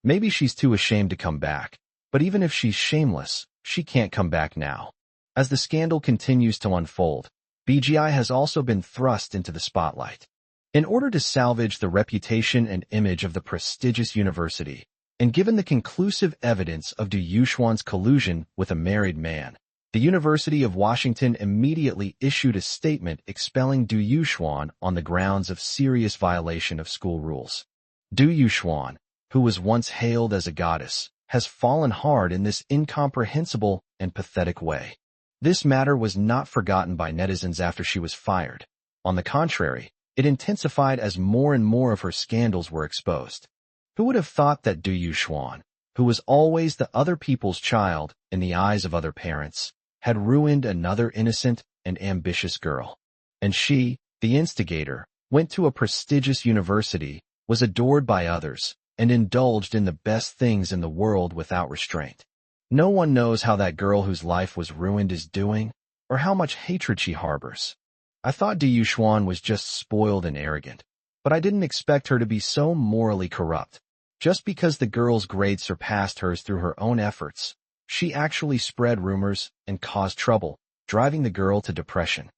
Maybe she's too ashamed to come back, but even if she's shameless, she can't come back now. As the scandal continues to unfold, BGI has also been thrust into the spotlight. In order to salvage the reputation and image of the prestigious university, and given the conclusive evidence of Du Yuxuan's collusion with a married man, the University of Washington immediately issued a statement expelling Du Yuxuan on the grounds of serious violation of school rules. Du Yuxuan, who was once hailed as a goddess, has fallen hard in this incomprehensible and pathetic way. This matter was not forgotten by netizens after she was fired. On the contrary, it intensified as more and more of her scandals were exposed. Who would have thought that Du Yuxuan, who was always the other people's child in the eyes of other parents, had ruined another innocent and ambitious girl? And she, the instigator, went to a prestigious university, was adored by others, and indulged in the best things in the world without restraint. No one knows how that girl whose life was ruined is doing, or how much hatred she harbors. I thought Du Yuxuan was just spoiled and arrogant, but I didn't expect her to be so morally corrupt. Just because the girl's grades surpassed hers through her own efforts, she actually spread rumors and caused trouble, driving the girl to depression.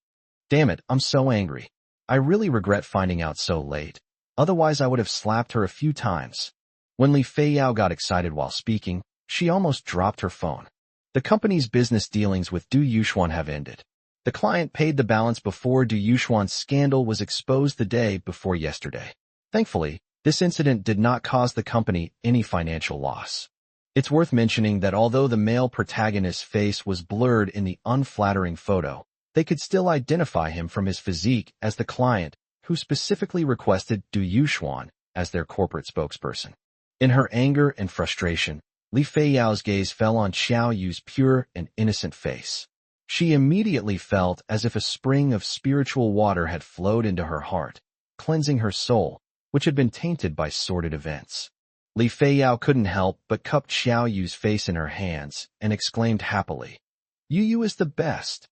Damn it, I'm so angry. I really regret finding out so late. Otherwise I would have slapped her a few times. When Li Feiyao got excited while speaking, she almost dropped her phone. The company's business dealings with Du Yuxuan have ended. The client paid the balance before Du Yuxuan's scandal was exposed the day before yesterday. Thankfully, this incident did not cause the company any financial loss. It's worth mentioning that although the male protagonist's face was blurred in the unflattering photo, they could still identify him from his physique as the client who specifically requested Du Yuxuan as their corporate spokesperson. In her anger and frustration, Li Feiyao's gaze fell on Xiao Yu's pure and innocent face. She immediately felt as if a spring of spiritual water had flowed into her heart, cleansing her soul, which had been tainted by sordid events. Li Feiyao couldn't help but cup Xiao Yu's face in her hands and exclaimed happily, "Yu is the best."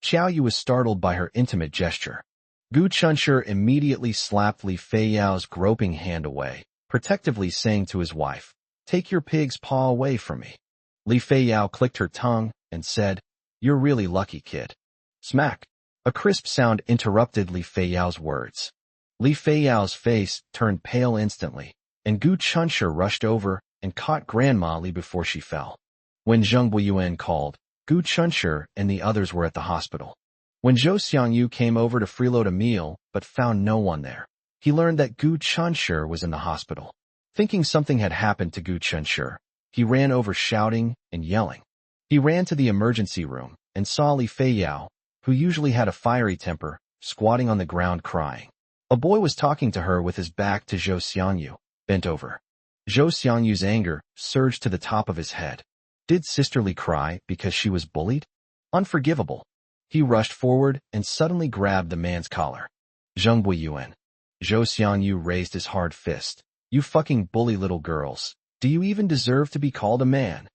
Xiao Yu was startled by her intimate gesture. Gu Chunshur immediately slapped Li Feiyao's groping hand away, protectively saying to his wife, "Take your pig's paw away from me." Li Feiyao clicked her tongue and said, "You're really lucky, kid." Smack! A crisp sound interrupted Li Feiyao's words. Li Feiyao's face turned pale instantly, and Gu Chunshur rushed over and caught Grandma Li before she fell. When Zheng Buiyuan called, Gu Chunshur and the others were at the hospital. When Zhou Xiangyu came over to freeload a meal but found no one there, he learned that Gu Chunshur was in the hospital. Thinking something had happened to Gu Chunshur, he ran over shouting and yelling. He ran to the emergency room and saw Li Feiyao, who usually had a fiery temper, squatting on the ground crying. A boy was talking to her with his back to Zhou Xiangyu, bent over. Zhou Xiangyu's anger surged to the top of his head. Did Sister Li cry because she was bullied? Unforgivable. He rushed forward and suddenly grabbed the man's collar. Zheng Buiyuan. Zhou Xiangyu raised his hard fist. You fucking bully little girls. Do you even deserve to be called a man?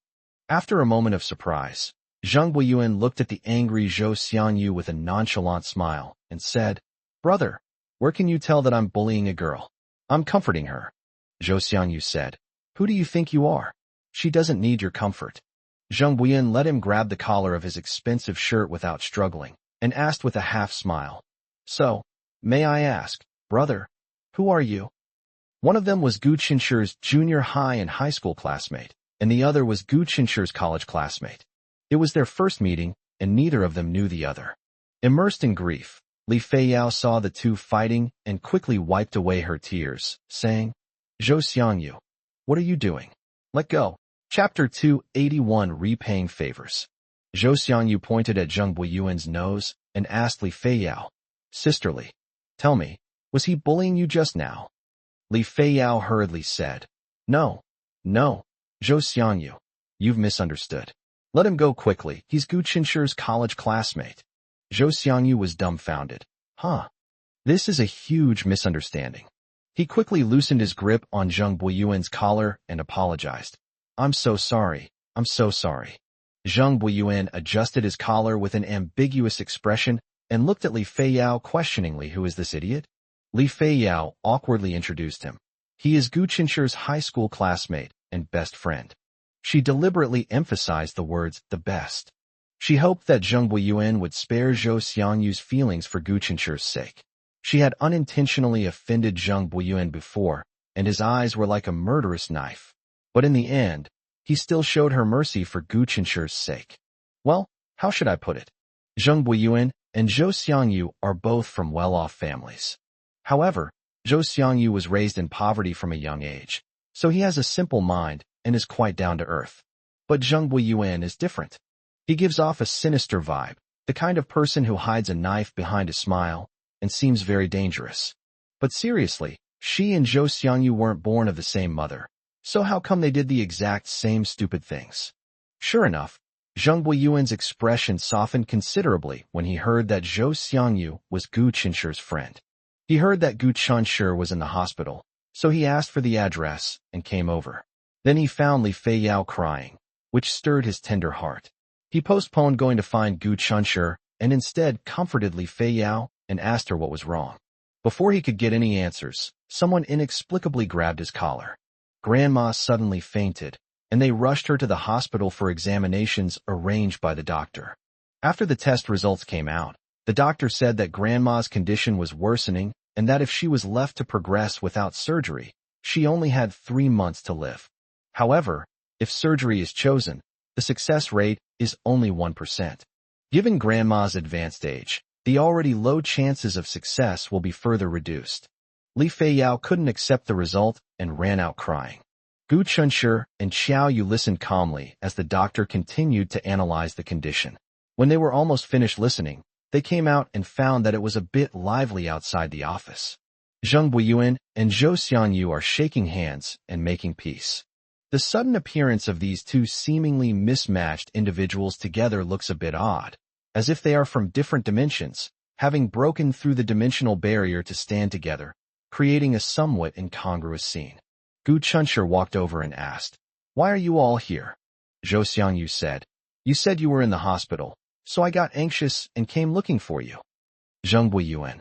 After a moment of surprise, Zheng Buiyuan looked at the angry Zhou Xiangyu with a nonchalant smile and said, "Brother, where can you tell that I'm bullying a girl? I'm comforting her." Zhou Xiangyu said, "Who do you think you are? She doesn't need your comfort." Zheng Buiyuan let him grab the collar of his expensive shirt without struggling, and asked with a half-smile, "So, may I ask, brother, who are you?" One of them was Gu Chunshur's junior high and high school classmate, and the other was Gu Chunshur's college classmate. It was their first meeting, and neither of them knew the other. Immersed in grief, Li Feiyao saw the two fighting and quickly wiped away her tears, saying, "Zhou Xiangyu, what are you doing? Let go." Chapter 281 Repaying Favors. Zhou Xiangyu pointed at Zheng Buiyuan's nose and asked Li Feiyao, "Sister Li, tell me, was he bullying you just now?" Li Feiyao hurriedly said, No, Zhou Xiangyu, you've misunderstood. Let him go quickly, he's Gu Chunshur's college classmate." Zhou Xiangyu was dumbfounded. This is a huge misunderstanding. He quickly loosened his grip on Zheng Buiyuan's collar and apologized. I'm so sorry. Zheng Buiyuan adjusted his collar with an ambiguous expression and looked at Li Feiyao questioningly. Who is this idiot? Li Feiyao awkwardly introduced him. He is Gu Chunshur's high school classmate and best friend. She deliberately emphasized the words, the best. She hoped that Zheng Buiyuan would spare Zhou Xiangyu's feelings for Gu Chunshur's sake. She had unintentionally offended Zheng Buiyuan before, and his eyes were like a murderous knife. But in the end, he still showed her mercy for Gu Chunshur's sake. Well, how should I put it? Zheng Buiyuan and Zhou Xiangyu are both from well-off families. However, Zhou Xiangyu was raised in poverty from a young age, so he has a simple mind and is quite down to earth. But Zheng Buiyuan is different. He gives off a sinister vibe, the kind of person who hides a knife behind a smile and seems very dangerous. But seriously, she and Zhou Xiangyu weren't born of the same mother. So how come they did the exact same stupid things? Sure enough, Zheng Buiyuan's expression softened considerably when he heard that Zhou Xiangyu was Gu Chunshur's friend. He heard that Gu Chunshur was in the hospital, so he asked for the address and came over. Then he found Li Feiyao crying, which stirred his tender heart. He postponed going to find Gu Chunshur and instead comforted Li Feiyao and asked her what was wrong. Before he could get any answers, someone inexplicably grabbed his collar. Grandma suddenly fainted, and they rushed her to the hospital for examinations arranged by the doctor. After the test results came out, the doctor said that Grandma's condition was worsening and that if she was left to progress without surgery, she only had 3 months to live. However, if surgery is chosen, the success rate is only 1%. Given Grandma's advanced age, the already low chances of success will be further reduced. Li Feiyao couldn't accept the result and ran out crying. Gu Chunshur and Xiao Yu listened calmly as the doctor continued to analyze the condition. When they were almost finished listening, they came out and found that it was a bit lively outside the office. Zheng Buiyuan and Zhou Xiangyu are shaking hands and making peace. The sudden appearance of these two seemingly mismatched individuals together looks a bit odd, as if they are from different dimensions, having broken through the dimensional barrier to stand together, creating a somewhat incongruous scene. Gu Chunshur walked over and asked, "Why are you all here?" Zhou Xiangyu said, "You said you were in the hospital, so I got anxious and came looking for you." Zheng Buiyuan.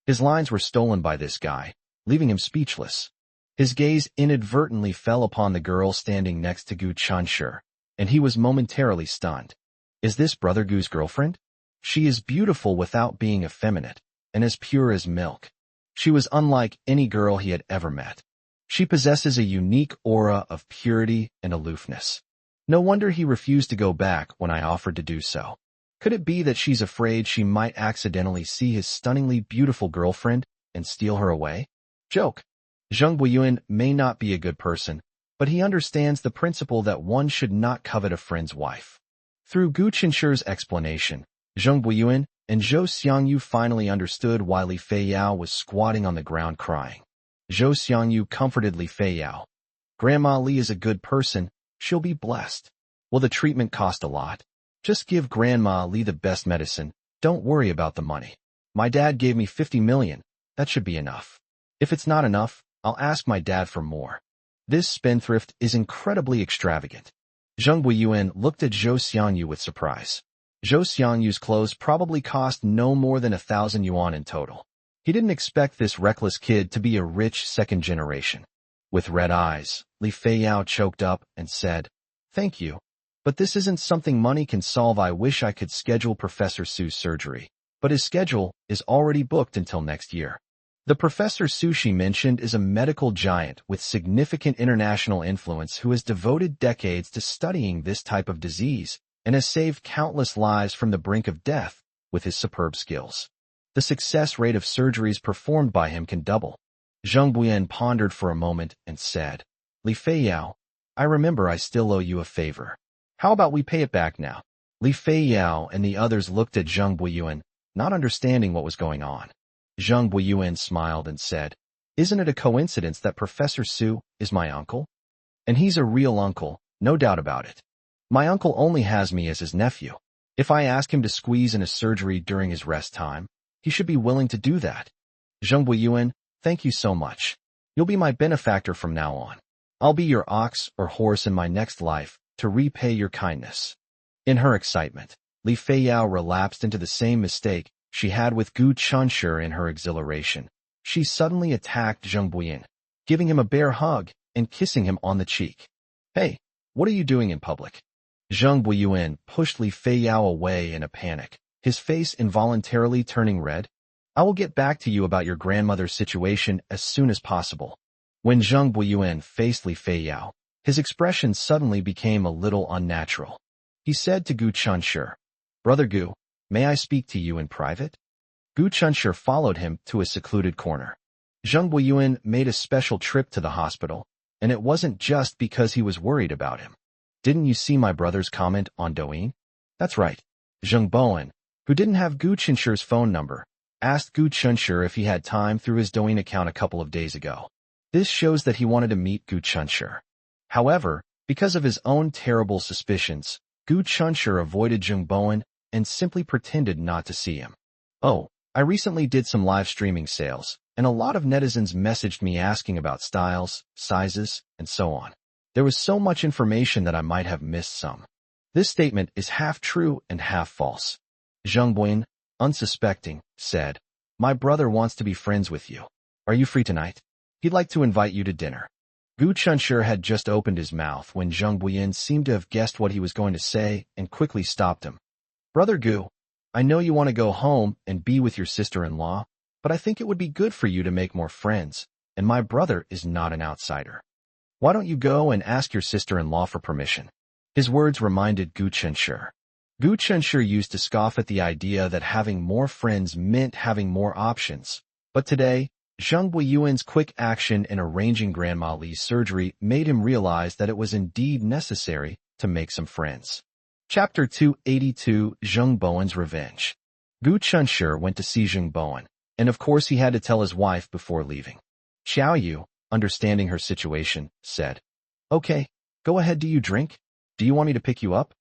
His lines were stolen by this guy, leaving him speechless. His gaze inadvertently fell upon the girl standing next to Gu Chunshur, and he was momentarily stunned. Is this Brother Gu's girlfriend? She is beautiful without being effeminate, and as pure as milk. She was unlike any girl he had ever met. She possesses a unique aura of purity and aloofness. No wonder he refused to go back when I offered to do so. Could it be that she's afraid she might accidentally see his stunningly beautiful girlfriend and steal her away? Joke. Zheng Buiyuan may not be a good person, but he understands the principle that one should not covet a friend's wife. Through Gu Chenshur's explanation, Zheng Buiyuan and Zhou Xiangyu finally understood why Li Feiyao was squatting on the ground crying. Zhou Xiangyu comforted Li Feiyao. Grandma Li is a good person, she'll be blessed. Will the treatment cost a lot? Just give Grandma Li the best medicine, don't worry about the money. My dad gave me 50 million, that should be enough. If it's not enough, I'll ask my dad for more. This spendthrift is incredibly extravagant. Zheng Buiyuan looked at Zhou Xiangyu with surprise. Zhou Xiangyu's clothes probably cost no more than 1,000 yuan in total. He didn't expect this reckless kid to be a rich second generation. With red eyes, Li Feiyao choked up and said, "Thank you. But this isn't something money can solve. I wish I could schedule Professor Su's surgery, but his schedule is already booked until next year." The Professor Su she mentioned is a medical giant with significant international influence who has devoted decades to studying this type of disease and has saved countless lives from the brink of death with his superb skills. The success rate of surgeries performed by him can double. Zheng Buiyuan pondered for a moment and said, "Li Feiyao, I remember I still owe you a favor. How about we pay it back now?" Li Feiyao and the others looked at Zheng Buiyuan, not understanding what was going on. Zheng Buiyuan smiled and said, "Isn't it a coincidence that Professor Su is my uncle? And he's a real uncle, no doubt about it. My uncle only has me as his nephew. If I ask him to squeeze in a surgery during his rest time, he should be willing to do that. Zheng Buiyuan, thank you so much. You'll be my benefactor from now on. I'll be your ox or horse in my next life to repay your kindness." In her excitement, Li Feiyao relapsed into the same mistake she had with Gu Chunshur in her exhilaration. She suddenly attacked Zheng Buiyuan, giving him a bear hug and kissing him on the cheek. "Hey, what are you doing in public?" Zheng Buiyuan pushed Li Feiyao away in a panic, his face involuntarily turning red. "I will get back to you about your grandmother's situation as soon as possible." When Zheng Buiyuan faced Li Feiyao, his expression suddenly became a little unnatural. He said to Gu Chunshur, "Brother Gu, may I speak to you in private?" Gu Chunshur followed him to a secluded corner. Zheng Buiyuan made a special trip to the hospital, and it wasn't just because he was worried about him. "Didn't you see my brother's comment on Douyin?" That's right. Zheng Bowen, who didn't have Gu Chunshur's phone number, asked Gu Chunshur if he had time through his Douyin account a couple of days ago. This shows that he wanted to meet Gu Chunshur. However, because of his own terrible suspicions, Gu Chunshur avoided Zheng Bowen and simply pretended not to see him. "Oh, I recently did some live streaming sales, and a lot of netizens messaged me asking about styles, sizes, and so on. There was so much information that I might have missed some." This statement is half true and half false. Zheng Buiyuan, unsuspecting, said, "My brother wants to be friends with you. Are you free tonight? He'd like to invite you to dinner." Gu Chunshur had just opened his mouth when Zheng Buiyuan seemed to have guessed what he was going to say and quickly stopped him. "Brother Gu, I know you want to go home and be with your sister-in-law, but I think it would be good for you to make more friends, and my brother is not an outsider. Why don't you go and ask your sister-in-law for permission?" His words reminded Gu Chunshur. Gu Chunshur used to scoff at the idea that having more friends meant having more options, but today, Zheng Buiyuan's quick action in arranging Grandma Li's surgery made him realize that it was indeed necessary to make some friends. Chapter 282, Zheng Bowen's Revenge. Gu Chunshur went to see Zheng Bowen, and of course he had to tell his wife before leaving. Xiao Yu, understanding her situation, said, "Okay, go ahead. Do you drink? Do you want me to pick you up?"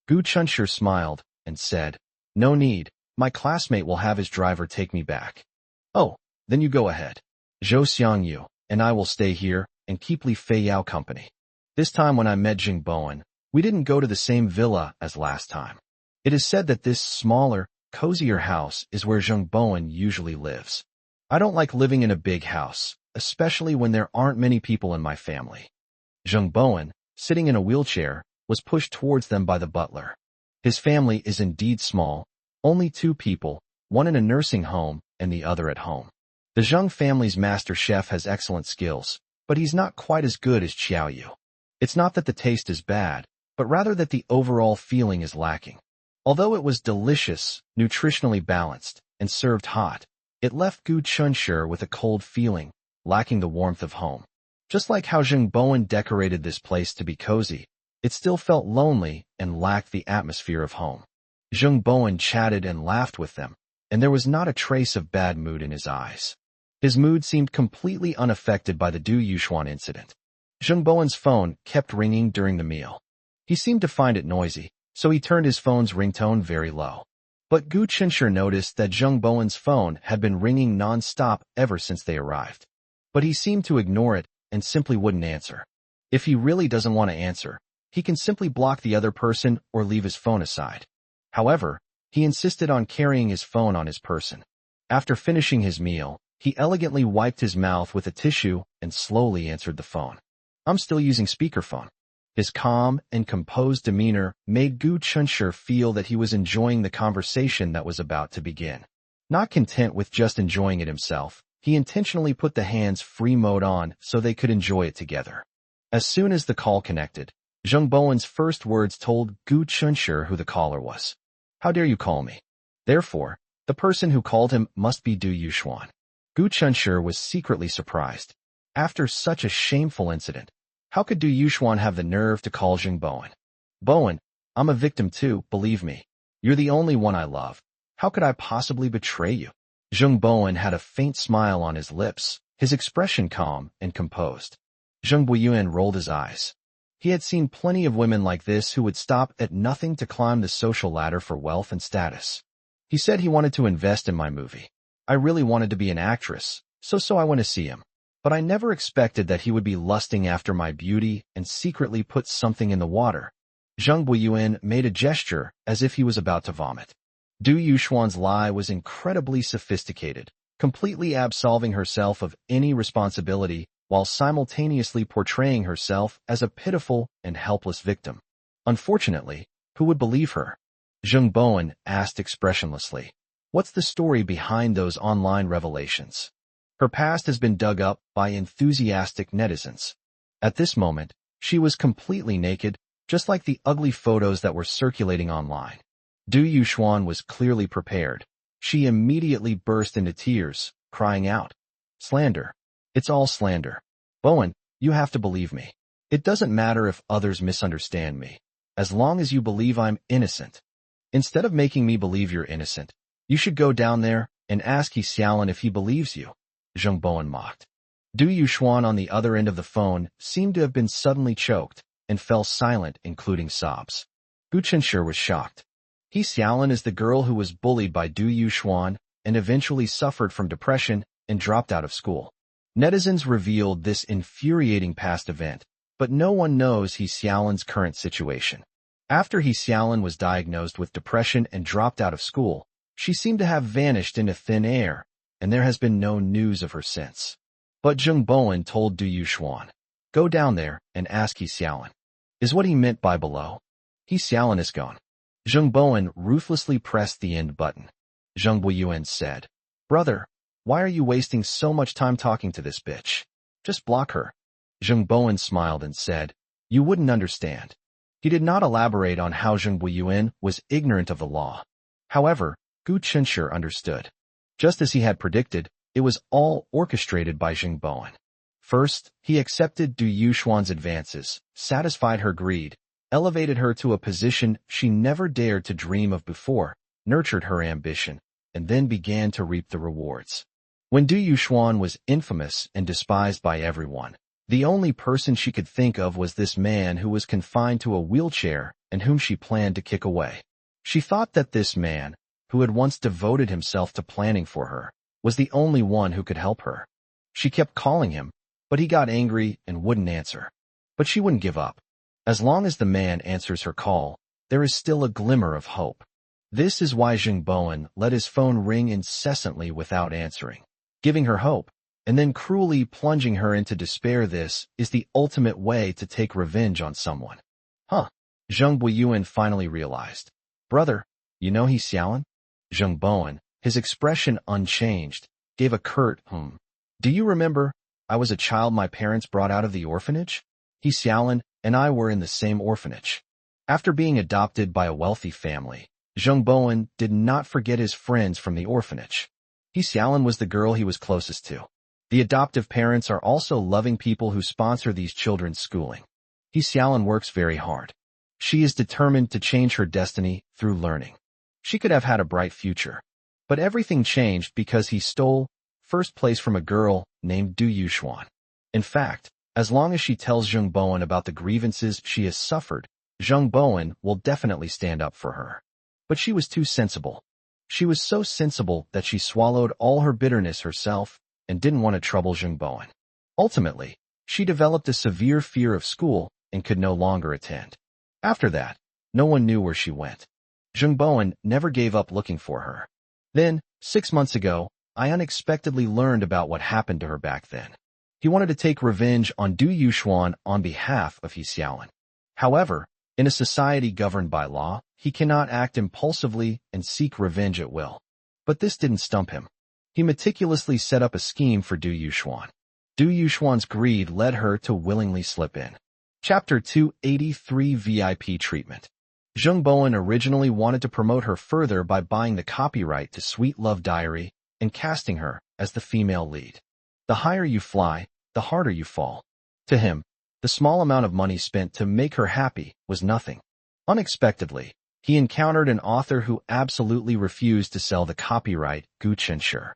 Gu Chunshur smiled and said, "No need, my classmate will have his driver take me back." "Oh, then you go ahead. Zhou Xiangyu and I will stay here and keep Li Feiyao company. This time when I met Zheng Bowen, we didn't go to the same villa as last time. It is said that this smaller, cozier house is where Zheng Bowen usually lives." I don't like living in a big house, especially when there aren't many people in my family. Jung Bowen, sitting in a wheelchair, was pushed towards them by the butler. His family is indeed small, only 2 people, one in a nursing home and the other at home. The Zheng family's master chef has excellent skills, but he's not quite as good as Xiao Yu. It's not that the taste is bad, but rather that the overall feeling is lacking. Although it was delicious, nutritionally balanced, and served hot, it left Gu Chunshi with a cold feeling, lacking the warmth of home. Just like how Zheng Bowen decorated this place to be cozy, it still felt lonely and lacked the atmosphere of home. Zheng Bowen chatted and laughed with them, and there was not a trace of bad mood in his eyes. His mood seemed completely unaffected by the Du Yuxuan incident. Zheng Bowen's phone kept ringing during the meal. He seemed to find it noisy, so he turned his phone's ringtone very low. But Gu Chunshi noticed that Zheng Bowen's phone had been ringing non-stop ever since they arrived. But he seemed to ignore it and simply wouldn't answer. If he really doesn't want to answer, he can simply block the other person or leave his phone aside. However, he insisted on carrying his phone on his person. After finishing his meal, he elegantly wiped his mouth with a tissue and slowly answered the phone. I'm still using speakerphone. His calm and composed demeanor made Gu Chunshi feel that he was enjoying the conversation that was about to begin. Not content with just enjoying it himself, he intentionally put the hands-free mode on so they could enjoy it together. As soon as the call connected, Zheng Bowen's first words told Gu Chunshi who the caller was. How dare you call me? Therefore, the person who called him must be Du Yuxuan. Gu Chunshi was secretly surprised. After such a shameful incident, how could Du Yuxuan have the nerve to call Zheng Bowen? Bowen, I'm a victim too, believe me. You're the only one I love. How could I possibly betray you? Zheng Bowen had a faint smile on his lips, his expression calm and composed. Zheng Boyuan rolled his eyes. He had seen plenty of women like this who would stop at nothing to climb the social ladder for wealth and status. He said he wanted to invest in my movie. I really wanted to be an actress, so I went to see him. But I never expected that he would be lusting after my beauty and secretly put something in the water. Zheng Boyuan made a gesture as if he was about to vomit. Du Yuxuan's lie was incredibly sophisticated, completely absolving herself of any responsibility while simultaneously portraying herself as a pitiful and helpless victim. Unfortunately, who would believe her? Zheng Bowen asked expressionlessly. What's the story behind those online revelations? Her past has been dug up by enthusiastic netizens. At this moment, she was completely naked, just like the ugly photos that were circulating online. Du Yuxuan was clearly prepared. She immediately burst into tears, crying out, Slander. It's all slander. Bowen, you have to believe me. It doesn't matter if others misunderstand me, as long as you believe I'm innocent. Instead of making me believe you're innocent, you should go down there and ask He Xiaolin if he believes you. Zheng Bowen mocked. Du Yuxuan on the other end of the phone seemed to have been suddenly choked and fell silent, including sobs. Gu Chunshi was shocked. He Xiaolin is the girl who was bullied by Du Yuxuan and eventually suffered from depression and dropped out of school. Netizens revealed this infuriating past event, but no one knows He Xiaolin's current situation. After He Xiaolin was diagnosed with depression and dropped out of school, she seemed to have vanished into thin air, and there has been no news of her since. But Zheng Bowen told Du Yuxuan, go down there and ask He Xiaolin. Is what he meant by below? He Xiaolin is gone. Zheng Bowen ruthlessly pressed the end button. Zheng Boyuan said, Brother, why are you wasting so much time talking to this bitch? Just block her. Zheng Bowen smiled and said, you wouldn't understand. He did not elaborate on how Zheng Boyuan was ignorant of the law. However, Gu Chunshi understood. Just as he had predicted, it was all orchestrated by Zheng Bowen. First, he accepted Du Yuxuan's advances, satisfied her greed, elevated her to a position she never dared to dream of before, nurtured her ambition, and then began to reap the rewards. When Du Yuxuan was infamous and despised by everyone, the only person she could think of was this man who was confined to a wheelchair and whom she planned to kick away. She thought that this man, who had once devoted himself to planning for her, was the only one who could help her. She kept calling him, but he got angry and wouldn't answer. But she wouldn't give up. As long as the man answers her call, there is still a glimmer of hope. This is why Zheng Bowen let his phone ring incessantly without answering. giving her hope, and then cruelly plunging her into despair. This is the ultimate way to take revenge on someone. Huh. Zheng Buiyuan finally realized. Brother, you know he's Xiaolan? Zheng Bowen, his expression unchanged, gave a curt, Do you remember? I was a child my parents brought out of the orphanage? He Xiaolan and I were in the same orphanage. After being adopted by a wealthy family, Zheng Bowen did not forget his friends from the orphanage. He Xiaolan was the girl he was closest to. The adoptive parents are also loving people who sponsor these children's schooling. He Xiaolan works very hard. She is determined to change her destiny through learning. She could have had a bright future. But everything changed because he stole first place from a girl named Du Yuxuan. In fact, as long as she tells Zheng Bowen about the grievances she has suffered, Zheng Bowen will definitely stand up for her. But she was too sensible. She was so sensible that she swallowed all her bitterness herself and didn't want to trouble Zheng Bowen. Ultimately, she developed a severe fear of school and could no longer attend. After that, no one knew where she went. Zheng Bowen never gave up looking for her. Then, 6 months ago, I unexpectedly learned about what happened to her back then. He wanted to take revenge on Du Yuxuan on behalf of He Xiaolan. However, in a society governed by law, he cannot act impulsively and seek revenge at will. But this didn't stump him. He meticulously set up a scheme for Du Yuxuan. Du Yuxuan's greed led her to willingly slip in. Chapter 283 VIP Treatment. Zheng Bowen originally wanted to promote her further by buying the copyright to Sweet Love Diary and casting her as the female lead. The higher you fly, the harder you fall. To him, the small amount of money spent to make her happy was nothing. Unexpectedly, he encountered an author who absolutely refused to sell the copyright, Gu Chenshi.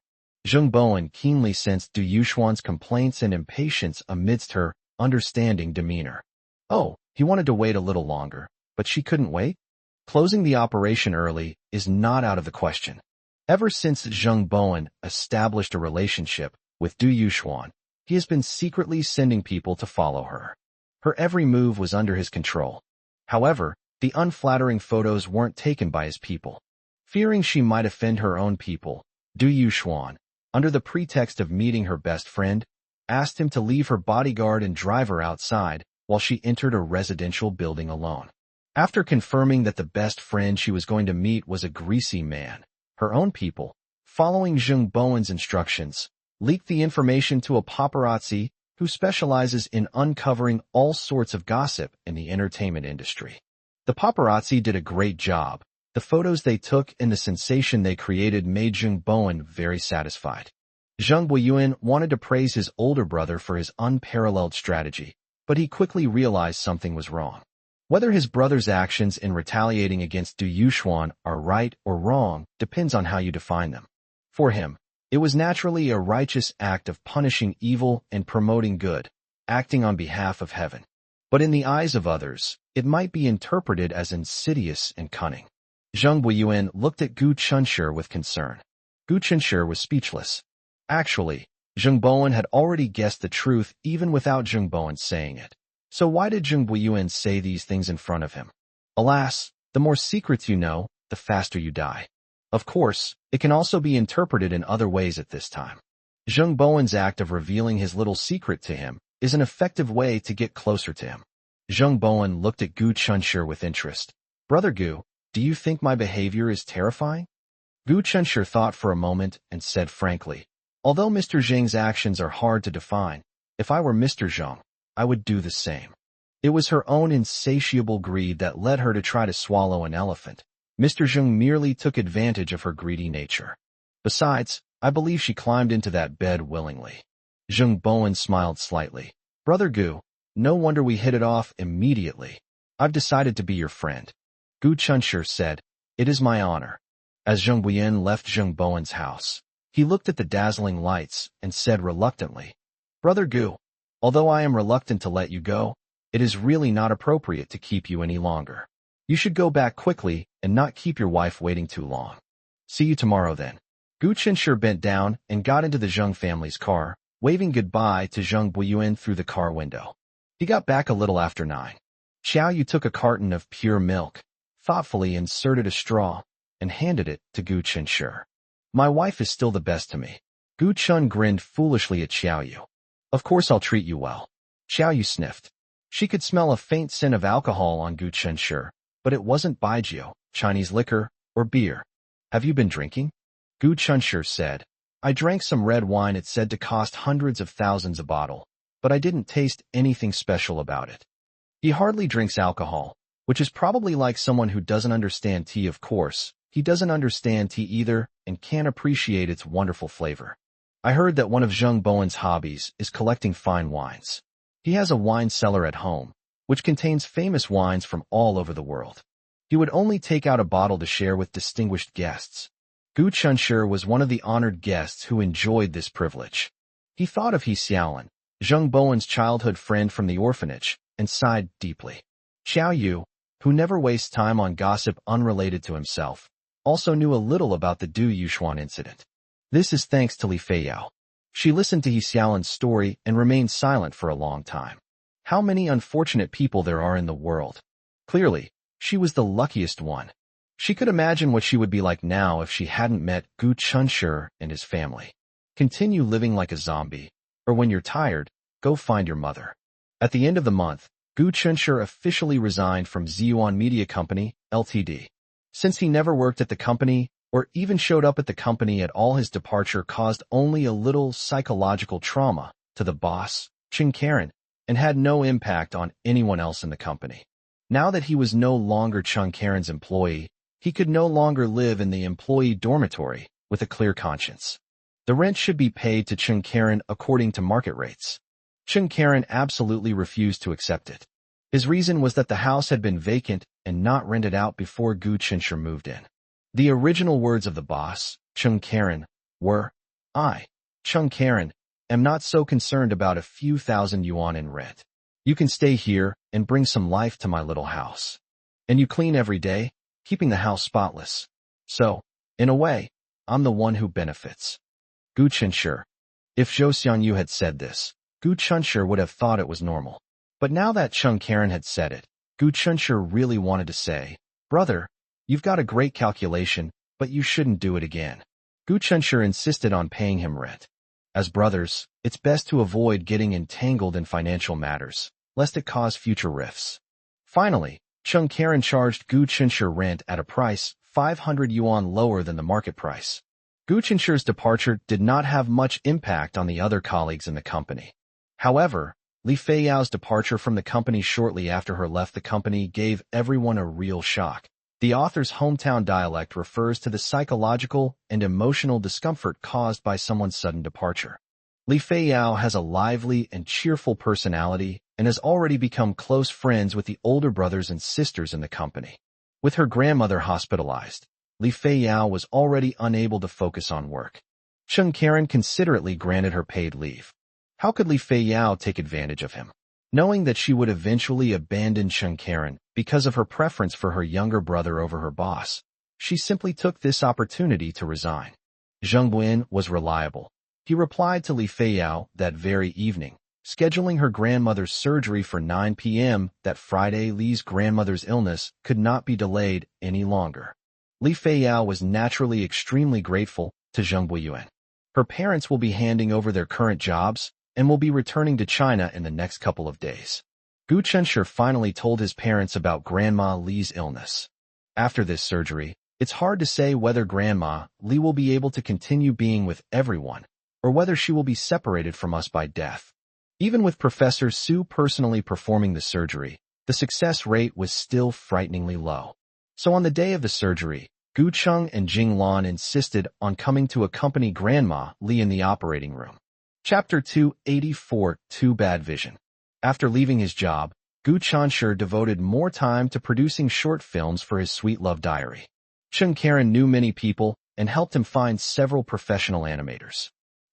Zheng Bowen keenly sensed Du Yuxuan's complaints and impatience amidst her understanding demeanor. Oh, he wanted to wait a little longer, but she couldn't wait? Closing the operation early is not out of the question. Ever since Zheng Bowen established a relationship with Du Yuxuan, he has been secretly sending people to follow her. Her every move was under his control. However, the unflattering photos weren't taken by his people. Fearing she might offend her own people, Du Yuxuan, under the pretext of meeting her best friend, asked him to leave her bodyguard and drive her outside while she entered a residential building alone. After confirming that the best friend she was going to meet was a greasy man, her own people, following Zheng Bowen's instructions, leaked the information to a paparazzi who specializes in uncovering all sorts of gossip in the entertainment industry. The paparazzi did a great job. The photos they took and the sensation they created made Zheng Bowen very satisfied. Zheng Buiyuan wanted to praise his older brother for his unparalleled strategy, but he quickly realized something was wrong. Whether his brother's actions in retaliating against Du Yuxuan are right or wrong depends on how you define them. For him, it was naturally a righteous act of punishing evil and promoting good, acting on behalf of heaven. But in the eyes of others, it might be interpreted as insidious and cunning. Zheng Buiyuan looked at Gu Chenshi with concern. Gu Chenshi was speechless. Actually, Zheng Bowen had already guessed the truth even without Zheng Bowen saying it. So why did Zheng Buiyuan say these things in front of him? Alas, the more secrets you know, the faster you die. Of course, it can also be interpreted in other ways at this time. Zheng Bowen's act of revealing his little secret to him is an effective way to get closer to him. Zheng Bowen looked at Gu Chenshi with interest. Brother Gu, do you think my behavior is terrifying? Gu Chenshi thought for a moment and said frankly, although Mr. Zheng's actions are hard to define, if I were Mr. Zheng, I would do the same. It was her own insatiable greed that led her to try to swallow an elephant. Mr. Zheng merely took advantage of her greedy nature. Besides, I believe she climbed into that bed willingly. Zheng Bowen smiled slightly. Brother Gu, no wonder we hit it off immediately. I've decided to be your friend. Gu Chenshi said, it is my honor. As Zheng Buiyuan left Zheng Bowen's house, he looked at the dazzling lights and said reluctantly, Brother Gu, although I am reluctant to let you go, it is really not appropriate to keep you any longer. You should go back quickly and not keep your wife waiting too long. See you tomorrow then. Gu Chenshi bent down and got into the Zheng family's car, waving goodbye to Zheng Buiyuan through the car window. He got back a little after 9. Xiao Yu took a carton of pure milk, thoughtfully inserted a straw, and handed it to Gu Chenshi. My wife is still the best to me. Gu Chun grinned foolishly at Xiaoyu. Of course I'll treat you well. Xiaoyu sniffed. She could smell a faint scent of alcohol on Gu Chun's shirt, but it wasn't baijiu, Chinese liquor, or beer. Have you been drinking? Gu Chunshur said. I drank some red wine. It said to cost hundreds of thousands a bottle, but I didn't taste anything special about it. He hardly drinks alcohol, which is probably like someone who doesn't understand tea. Of course, he doesn't understand tea either and can't appreciate its wonderful flavor. I heard that one of Zheng Bowen's hobbies is collecting fine wines. He has a wine cellar at home, which contains famous wines from all over the world. He would only take out a bottle to share with distinguished guests. Gu Chunshur was one of the honored guests who enjoyed this privilege. He thought of He Xiaolin, Zheng Bowen's childhood friend from the orphanage, and sighed deeply. Xiaoyu, who never wastes time on gossip unrelated to himself, also knew a little about the Du Yuxuan incident. This is thanks to Li Feiyao. She listened to He Xiaolin's story and remained silent for a long time. How many unfortunate people there are in the world. Clearly, she was the luckiest one. She could imagine what she would be like now if she hadn't met Gu Chunshur and his family. Continue living like a zombie, or when you're tired, go find your mother. At the end of the month, Gu Chunshur officially resigned from Ziyuan Media Company, Ltd. Since he never worked at the company, or even showed up at the company at all, his departure caused only a little psychological trauma to the boss, Chen Karen, and had no impact on anyone else in the company. Now that he was no longer Chen Karen's employee, he could no longer live in the employee dormitory with a clear conscience. The rent should be paid to Chen Karen according to market rates. Chen Karen absolutely refused to accept it. His reason was that the house had been vacant and not rented out before Gu Chunshur moved in. The original words of the boss, Chen Karen, were, I, Chen Karen, am not so concerned about a few thousand yuan in rent. You can stay here and bring some life to my little house. And you clean every day, keeping the house spotless. So, in a way, I'm the one who benefits. Gu Chunshur. If Zhou Xiangyu had said this, Gu Chunshur would have thought it was normal. But now that Chen Karen had said it, Gu Chunshur really wanted to say, Brother, you've got a great calculation, but you shouldn't do it again. Gu Chunshur insisted on paying him rent. As brothers, it's best to avoid getting entangled in financial matters, lest it cause future rifts. Finally, Chen Karen charged Gu Chunshur rent at a price 500 yuan lower than the market price. Gu Chunshur's departure did not have much impact on the other colleagues in the company. However, Li Feiyao's departure from the company shortly after her left the company gave everyone a real shock. The author's hometown dialect refers to the psychological and emotional discomfort caused by someone's sudden departure. Li Feiyao has a lively and cheerful personality and has already become close friends with the older brothers and sisters in the company. With her grandmother hospitalized, Li Feiyao was already unable to focus on work. Chen Karen considerately granted her paid leave. How could Li Feiyao take advantage of him? Knowing that she would eventually abandon Chen Karen because of her preference for her younger brother over her boss, she simply took this opportunity to resign. Zheng Buin was reliable. He replied to Li Feiyao that very evening, scheduling her grandmother's surgery for 9 p.m. that Friday. Li's grandmother's illness could not be delayed any longer. Li Feiyao was naturally extremely grateful to Zheng Buiyuan. Her parents will be handing over their current jobs and will be returning to China in the next couple of days. Gu Chunshur finally told his parents about Grandma Li's illness. After this surgery, it's hard to say whether Grandma Li will be able to continue being with everyone, or whether she will be separated from us by death. Even with Professor Su personally performing the surgery, the success rate was still frighteningly low. So on the day of the surgery, Gu Cheng and Jing Lan insisted on coming to accompany Grandma Li in the operating room. Chapter 284, Too Bad Vision. After leaving his job, Gu Chunshur devoted more time to producing short films for his Sweet Love Diary. Chen Karen knew many people and helped him find several professional animators.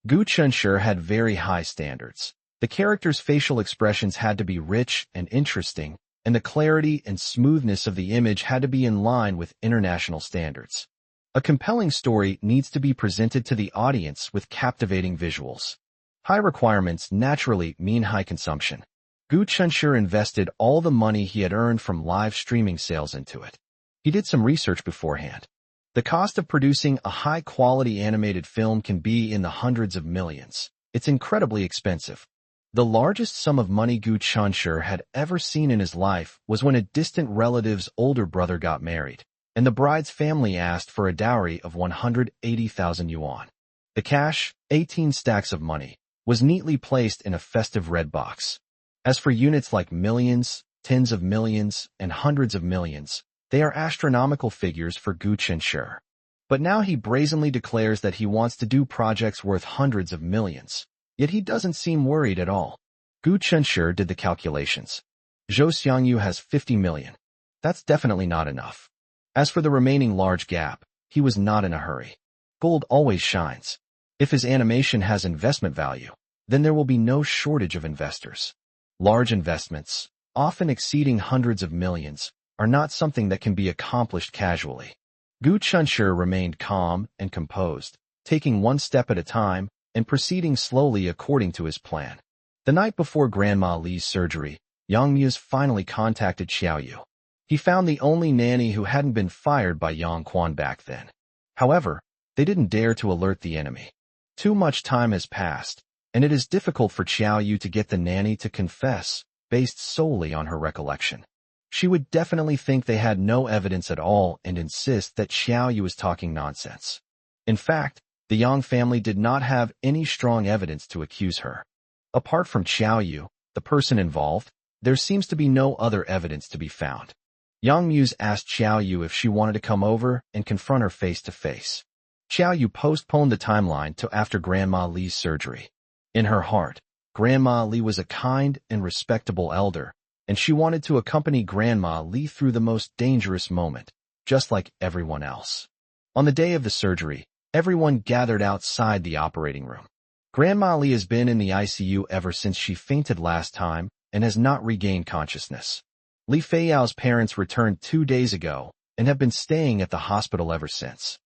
Gu Chunshur had very high standards. The characters' facial expressions had to be rich and interesting, and the clarity and smoothness of the image had to be in line with international standards. A compelling story needs to be presented to the audience with captivating visuals. High requirements naturally mean high consumption. Gu Chunshur invested all the money he had earned from live streaming sales into it. He did some research beforehand. The cost of producing a high-quality animated film can be in the hundreds of millions. It's incredibly expensive. The largest sum of money Gu Chunshur had ever seen in his life was when a distant relative's older brother got married, and the bride's family asked for a dowry of 180,000 yuan. The cash, 18 stacks of money, was neatly placed in a festive red box. As for units like millions, tens of millions, and hundreds of millions, they are astronomical figures for Gu Chunshur. But now he brazenly declares that he wants to do projects worth hundreds of millions. Yet he doesn't seem worried at all. Gu Chunshur did the calculations. Zhou Xiangyu has 50 million. That's definitely not enough. As for the remaining large gap, he was not in a hurry. Gold always shines. If his animation has investment value, then there will be no shortage of investors. Large investments, often exceeding hundreds of millions, are not something that can be accomplished casually. Gu Chunshur remained calm and composed, taking one step at a time and proceeding slowly according to his plan. The night before Grandma Li's surgery, Yang Muse finally contacted Xiaoyu. He found the only nanny who hadn't been fired by Yang Quan back then. However, they didn't dare to alert the enemy. Too much time has passed, and it is difficult for Xiaoyu to get the nanny to confess, based solely on her recollection. She would definitely think they had no evidence at all and insist that Xiaoyu was talking nonsense. In fact, the Yang family did not have any strong evidence to accuse her. Apart from Xiaoyu, the person involved, there seems to be no other evidence to be found. Yang Muse asked Xiaoyu if she wanted to come over and confront her face to face. Xiaoyu postponed the timeline till after Grandma Li's surgery. In her heart, Grandma Li was a kind and respectable elder, and she wanted to accompany Grandma Li through the most dangerous moment, just like everyone else. On the day of the surgery, everyone gathered outside the operating room. Grandma Li has been in the ICU ever since she fainted last time and has not regained consciousness. Li Feiyao's parents returned 2 days ago and have been staying at the hospital ever since.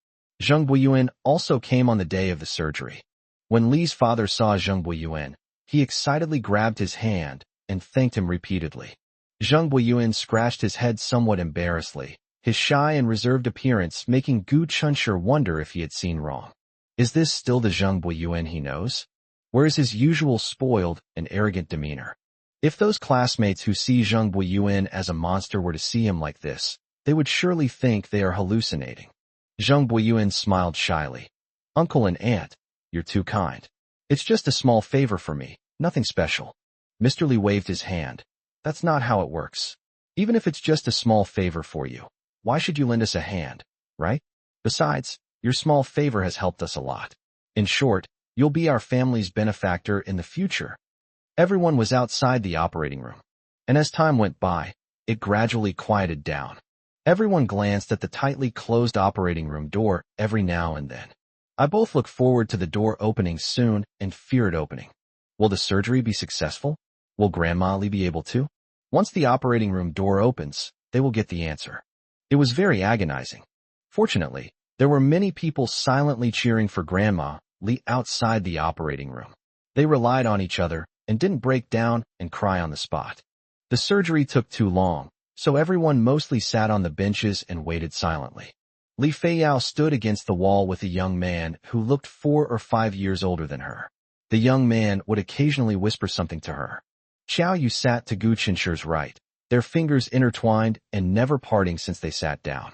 Zheng Buiyuan also came on the day of the surgery. When Li's father saw Zheng Buiyuan, he excitedly grabbed his hand and thanked him repeatedly. Zheng Buiyuan scratched his head somewhat embarrassedly, his shy and reserved appearance making Gu Chunshur wonder if he had seen wrong. Is this still the Zheng Buiyuan he knows? Where is his usual spoiled and arrogant demeanor? If those classmates who see Zheng Buiyuan as a monster were to see him like this, they would surely think they are hallucinating. Zheng Buiyuan smiled shyly. Uncle and aunt, you're too kind. It's just a small favor for me, nothing special. Mr. Li waved his hand. That's not how it works. Even if it's just a small favor for you, why should you lend us a hand, right? Besides, your small favor has helped us a lot. In short, you'll be our family's benefactor in the future. Everyone was outside the operating room, and as time went by, it gradually quieted down. Everyone glanced at the tightly closed operating room door every now and then. I both look forward to the door opening soon and fear it opening. Will the surgery be successful? Will Grandma Li be able to? Once the operating room door opens, they will get the answer. It was very agonizing. Fortunately, there were many people silently cheering for Grandma Li outside the operating room. They relied on each other and didn't break down and cry on the spot. The surgery took too long, so everyone mostly sat on the benches and waited silently. Li Feiyao stood against the wall with a young man who looked 4 or 5 years older than her. The young man would occasionally whisper something to her. Xiaoyu sat to Gu Chunshur's right, their fingers intertwined and never parting since they sat down.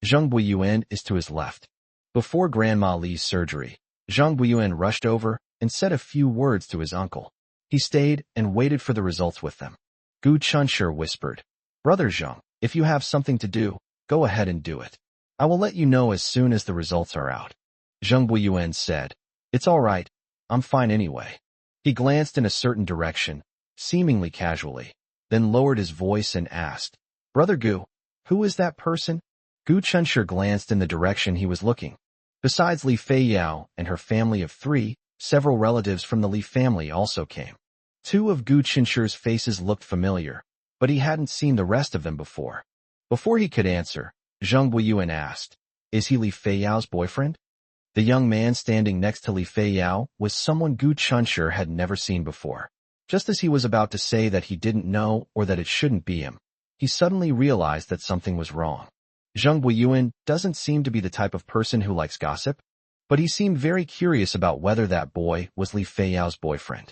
Zheng Buiyuan is to his left. Before Grandma Li's surgery, Zheng Buiyuan rushed over and said a few words to his uncle. He stayed and waited for the results with them. Gu Chunshur whispered, "Brother Zheng, if you have something to do, go ahead and do it. I will let you know as soon as the results are out." Zheng Buiyuan said, "It's all right. I'm fine anyway." He glanced in a certain direction, seemingly casually, then lowered his voice and asked, "Brother Gu, who is that person?" Gu Chunshur glanced in the direction he was looking. Besides Li Feiyao and her family of 3, several relatives from the Li family also came. 2 of Gu Chunshur's faces looked familiar, but he hadn't seen the rest of them before. Before he could answer, Zheng Buiyuan asked, "Is he Li Feiyao's boyfriend?" The young man standing next to Li Feiyao was someone Gu Chunshur had never seen before. Just as he was about to say that he didn't know or that it shouldn't be him, he suddenly realized that something was wrong. Zheng Buiyuan doesn't seem to be the type of person who likes gossip, but he seemed very curious about whether that boy was Li Feiyao's boyfriend.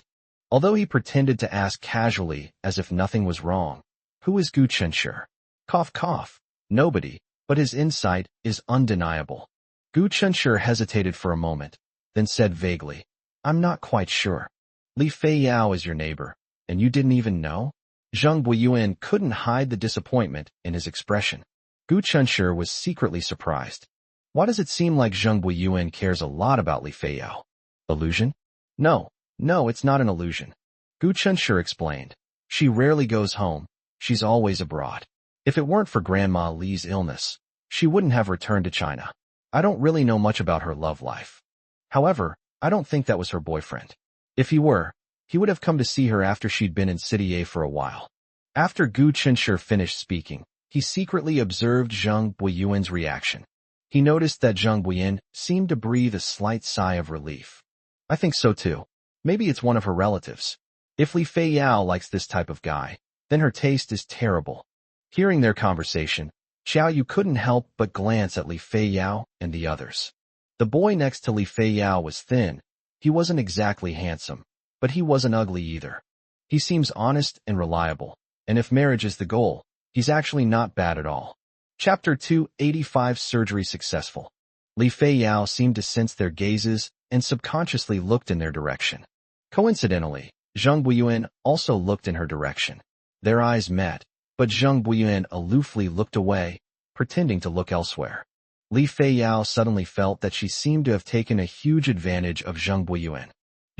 Although he pretended to ask casually as if nothing was wrong, "Who is Gu Chenshi?" Cough cough. Nobody, but his insight is undeniable. Gu Chenshi hesitated for a moment, then said vaguely, "I'm not quite sure. Li Feiyao is your neighbor, and you didn't even know?" Zheng Buiyuan couldn't hide the disappointment in his expression. Gu Chenshi was secretly surprised. Why does it seem like Zheng Buiyuan cares a lot about Li Feiyao? Illusion? No, it's not an illusion. Gu Chenshi explained. She rarely goes home. She's always abroad. If it weren't for Grandma Li's illness, she wouldn't have returned to China. I don't really know much about her love life. However, I don't think that was her boyfriend. If he were, he would have come to see her after she'd been in City A for a while. After Gu Chenshi finished speaking, he secretly observed Zheng Buiyuan's reaction. He noticed that Zheng Buiyuan seemed to breathe a slight sigh of relief. I think so too. Maybe it's one of her relatives. If Li Feiyao likes this type of guy, then her taste is terrible. Hearing their conversation, Xiao Yu couldn't help but glance at Li Feiyao and the others. The boy next to Li Feiyao was thin. He wasn't exactly handsome, but he wasn't ugly either. He seems honest and reliable, and if marriage is the goal, he's actually not bad at all. Chapter 285 Surgery Successful. Li Feiyao seemed to sense their gazes and subconsciously looked in their direction. Coincidentally, Zheng Buiyuan also looked in her direction. Their eyes met, but Zheng Buiyuan aloofly looked away, pretending to look elsewhere. Li Feiyao suddenly felt that she seemed to have taken a huge advantage of Zheng Buiyuan.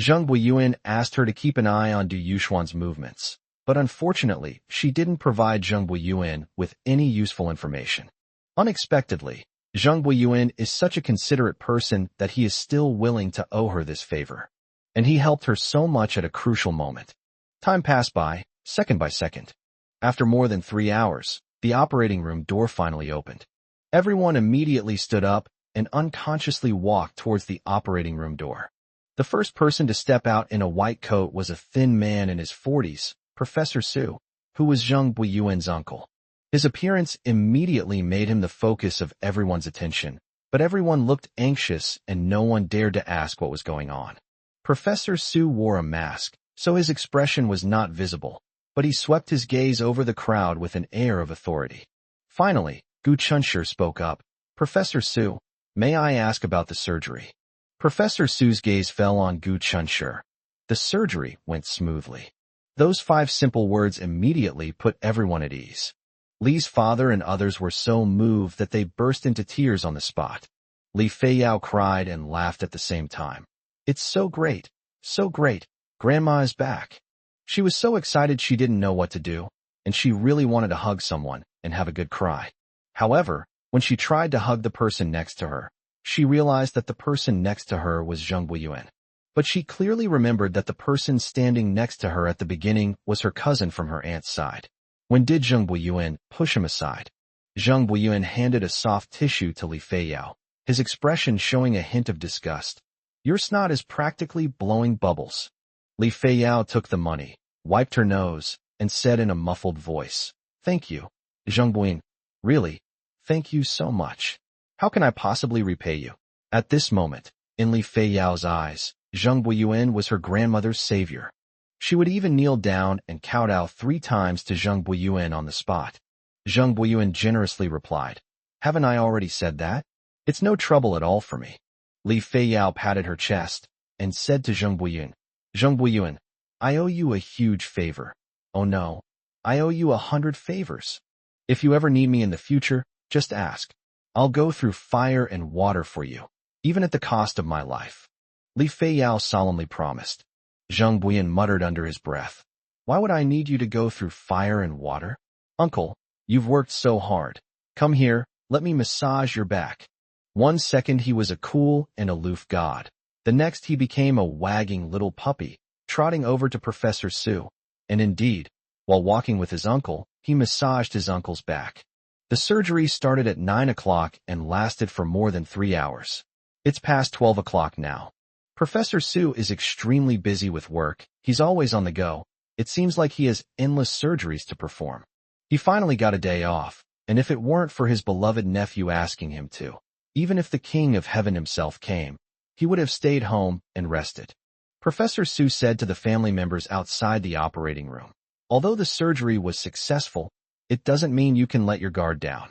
Zheng Buiyuan asked her to keep an eye on Du Yuxuan's movements, but unfortunately, she didn't provide Zheng Buiyuan with any useful information. Unexpectedly, Zheng Buiyuan is such a considerate person that he is still willing to owe her this favor. And he helped her so much at a crucial moment. Time passed by, second by second. After more than 3 hours, the operating room door finally opened. Everyone immediately stood up and unconsciously walked towards the operating room door. The first person to step out in a white coat was a thin man in his 40s, Professor Su, who was Zheng Buiyuan's uncle. His appearance immediately made him the focus of everyone's attention, but everyone looked anxious and no one dared to ask what was going on. Professor Su wore a mask, so his expression was not visible, but he swept his gaze over the crowd with an air of authority. Finally, Gu Chenshi spoke up. "Professor Su, may I ask about the surgery?" Professor Su's gaze fell on Gu Chenshi. The surgery went smoothly. Those 5 simple words immediately put everyone at ease. Li's father and others were so moved that they burst into tears on the spot. Li Feiyao cried and laughed at the same time. "It's so great, so great. Grandma is back." She was so excited she didn't know what to do, and she really wanted to hug someone and have a good cry. However, when she tried to hug the person next to her, she realized that the person next to her was Zheng Buiyuan. But she clearly remembered that the person standing next to her at the beginning was her cousin from her aunt's side. When did Zheng Buiyuan push him aside? Zheng Buiyuan handed a soft tissue to Li Feiyao, his expression showing a hint of disgust. "Your snot is practically blowing bubbles." Li Feiyao took the money, wiped her nose, and said in a muffled voice, "Thank you, Zheng Buiyuan. Really, thank you so much. How can I possibly repay you?" At this moment, in Li Feiyao's eyes, Zheng Buiyuan was her grandmother's savior. She would even kneel down and kowtow 3 times to Zheng Buiyuan on the spot. Zheng Buiyuan generously replied, "Haven't I already said that? It's no trouble at all for me." Li Feiyao patted her chest and said to Zheng Buiyuan, "Zheng Buiyuan, I owe you a huge favor. Oh no, I owe you 100 favors. If you ever need me in the future, just ask. I'll go through fire and water for you, even at the cost of my life." Li Feiyao solemnly promised. Zheng Buiyuan muttered under his breath, "Why would I need you to go through fire and water? Uncle, you've worked so hard. Come here, let me massage your back." One second he was a cool and aloof god. The next he became a wagging little puppy, trotting over to Professor Su. And indeed, while walking with his uncle, he massaged his uncle's back. The surgery started at 9 o'clock and lasted for more than 3 hours. It's past 12 o'clock now. Professor Su is extremely busy with work. He's always on the go. It seems like he has endless surgeries to perform. He finally got a day off, and if it weren't for his beloved nephew asking him to, even if the King of Heaven himself came, he would have stayed home and rested. Professor Su said to the family members outside the operating room, although the surgery was successful, it doesn't mean you can let your guard down.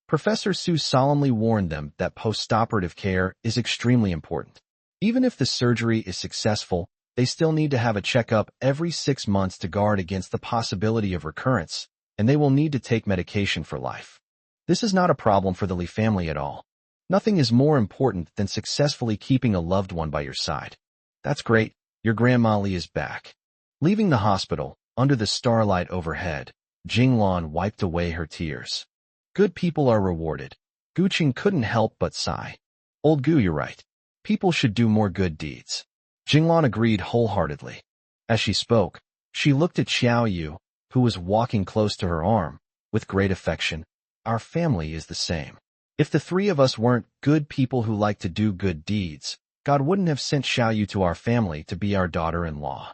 Professor Su solemnly warned them that postoperative care is extremely important. Even if the surgery is successful, they still need to have a checkup every 6 months to guard against the possibility of recurrence, and they will need to take medication for life. This is not a problem for the Lee family at all. Nothing is more important than successfully keeping a loved one by your side. That's great, your Grandma Lee is back. Leaving the hospital, under the starlight overhead, Jinglan wiped away her tears. Good people are rewarded. Gu Qing couldn't help but sigh. Old Gu, you're right. People should do more good deeds. Jinglan agreed wholeheartedly. As she spoke, she looked at Xiao Yu, who was walking close to her arm, with great affection. Our family is the same. If the three of us weren't good people who like to do good deeds, God wouldn't have sent Xiao Yu to our family to be our daughter-in-law.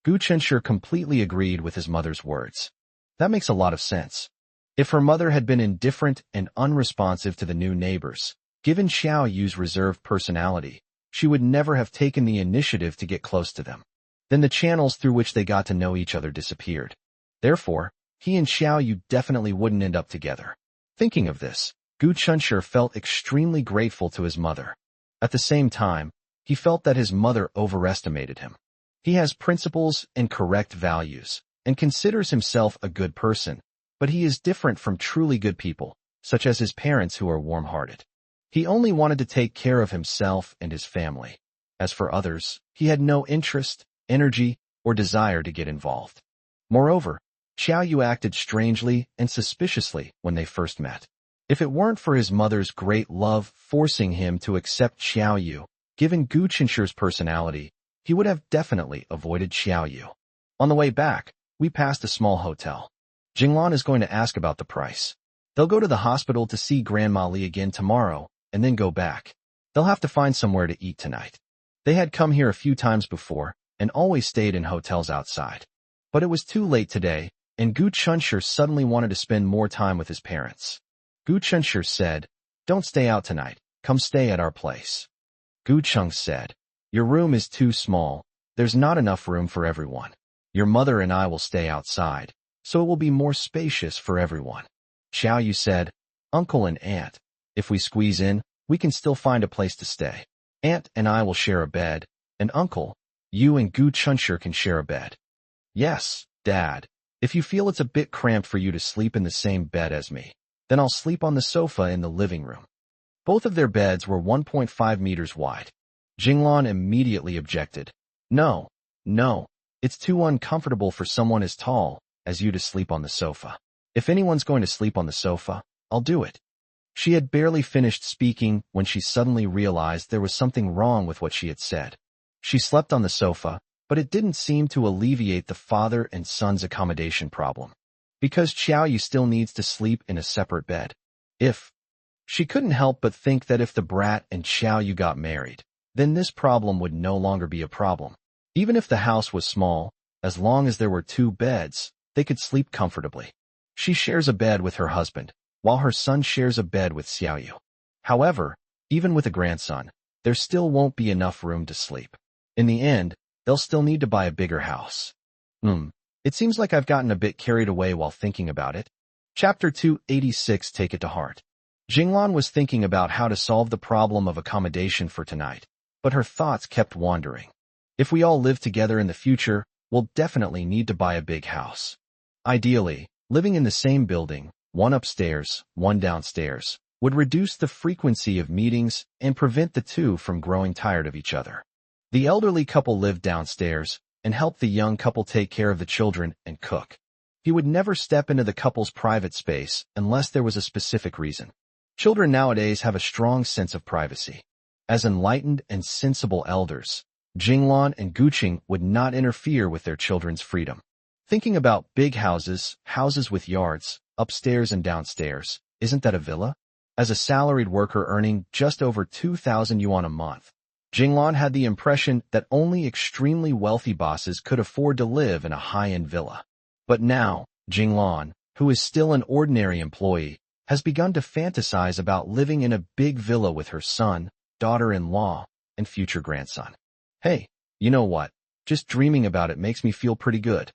Gu Chenshur completely agreed with his mother's words. That makes a lot of sense. If her mother had been indifferent and unresponsive to the new neighbors, given Xiao Yu's reserved personality, she would never have taken the initiative to get close to them. Then the channels through which they got to know each other disappeared. Therefore, he and Xiao Yu definitely wouldn't end up together. Thinking of this, Gu Chenshur felt extremely grateful to his mother. At the same time, he felt that his mother overestimated him. He has principles and correct values, and considers himself a good person, but he is different from truly good people, such as his parents who are warm-hearted. He only wanted to take care of himself and his family. As for others, he had no interest, energy, or desire to get involved. Moreover, Xiao Yu acted strangely and suspiciously when they first met. If it weren't for his mother's great love forcing him to accept Xiao Yu, given Gu Chenshur's personality, he would have definitely avoided Xiao Yu. On the way back, we passed a small hotel. Jinglan is going to ask about the price. They'll go to the hospital to see Grandma Lee again tomorrow, and then go back. They'll have to find somewhere to eat tonight. They had come here a few times before, and always stayed in hotels outside. But it was too late today, and Gu Chenshur suddenly wanted to spend more time with his parents. Gu Chenshur said, "Don't stay out tonight, come stay at our place." Gu Cheng said, "Your room is too small, there's not enough room for everyone. Your mother and I will stay outside, so it will be more spacious for everyone." Xiao Yu said, "Uncle and Aunt, if we squeeze in, we can still find a place to stay. Aunt and I will share a bed, and Uncle, you and Gu Chenshur can share a bed." "Yes, Dad, if you feel it's a bit cramped for you to sleep in the same bed as me, then I'll sleep on the sofa in the living room." Both of their beds were 1.5 meters wide. Jinglan immediately objected. No, it's too uncomfortable for someone as tall as you to sleep on the sofa. If anyone's going to sleep on the sofa, I'll do it." She had barely finished speaking when she suddenly realized there was something wrong with what she had said. She slept on the sofa, but it didn't seem to alleviate the father and son's accommodation problem. Because Xiao Yu still needs to sleep in a separate bed. She couldn't help but think that if the brat and Xiao Yu got married, then this problem would no longer be a problem. Even if the house was small, as long as there were 2 beds, they could sleep comfortably. She shares a bed with her husband, while her son shares a bed with Xiao Yu. However, even with a grandson, there still won't be enough room to sleep. In the end, they'll still need to buy a bigger house. It seems like I've gotten a bit carried away while thinking about it. Chapter 286, Take It to Heart. Jinglan was thinking about how to solve the problem of accommodation for tonight, but her thoughts kept wandering. If we all live together in the future, we'll definitely need to buy a big house. Ideally, living in the same building, one upstairs, one downstairs, would reduce the frequency of meetings and prevent the two from growing tired of each other. The elderly couple lived downstairs and helped the young couple take care of the children and cook. He would never step into the couple's private space unless there was a specific reason. Children nowadays have a strong sense of privacy. As enlightened and sensible elders, Jinglan and Guqing would not interfere with their children's freedom. Thinking about big houses, houses with yards, upstairs and downstairs, isn't that a villa? As a salaried worker earning just over 2,000 yuan a month, Jinglan had the impression that only extremely wealthy bosses could afford to live in a high-end villa. But now, Jinglan, who is still an ordinary employee, has begun to fantasize about living in a big villa with her son, daughter-in-law, and future grandson. Hey, you know what? Just dreaming about it makes me feel pretty good.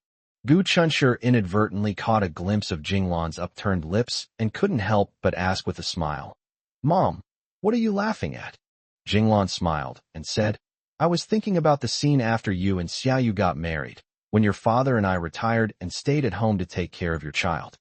Gu Chunshur inadvertently caught a glimpse of Jinglan's upturned lips and couldn't help but ask with a smile. Mom, what are you laughing at? Jinglan smiled and said, I was thinking about the scene after you and Xiaoyu got married, when your father and I retired and stayed at home to take care of your child.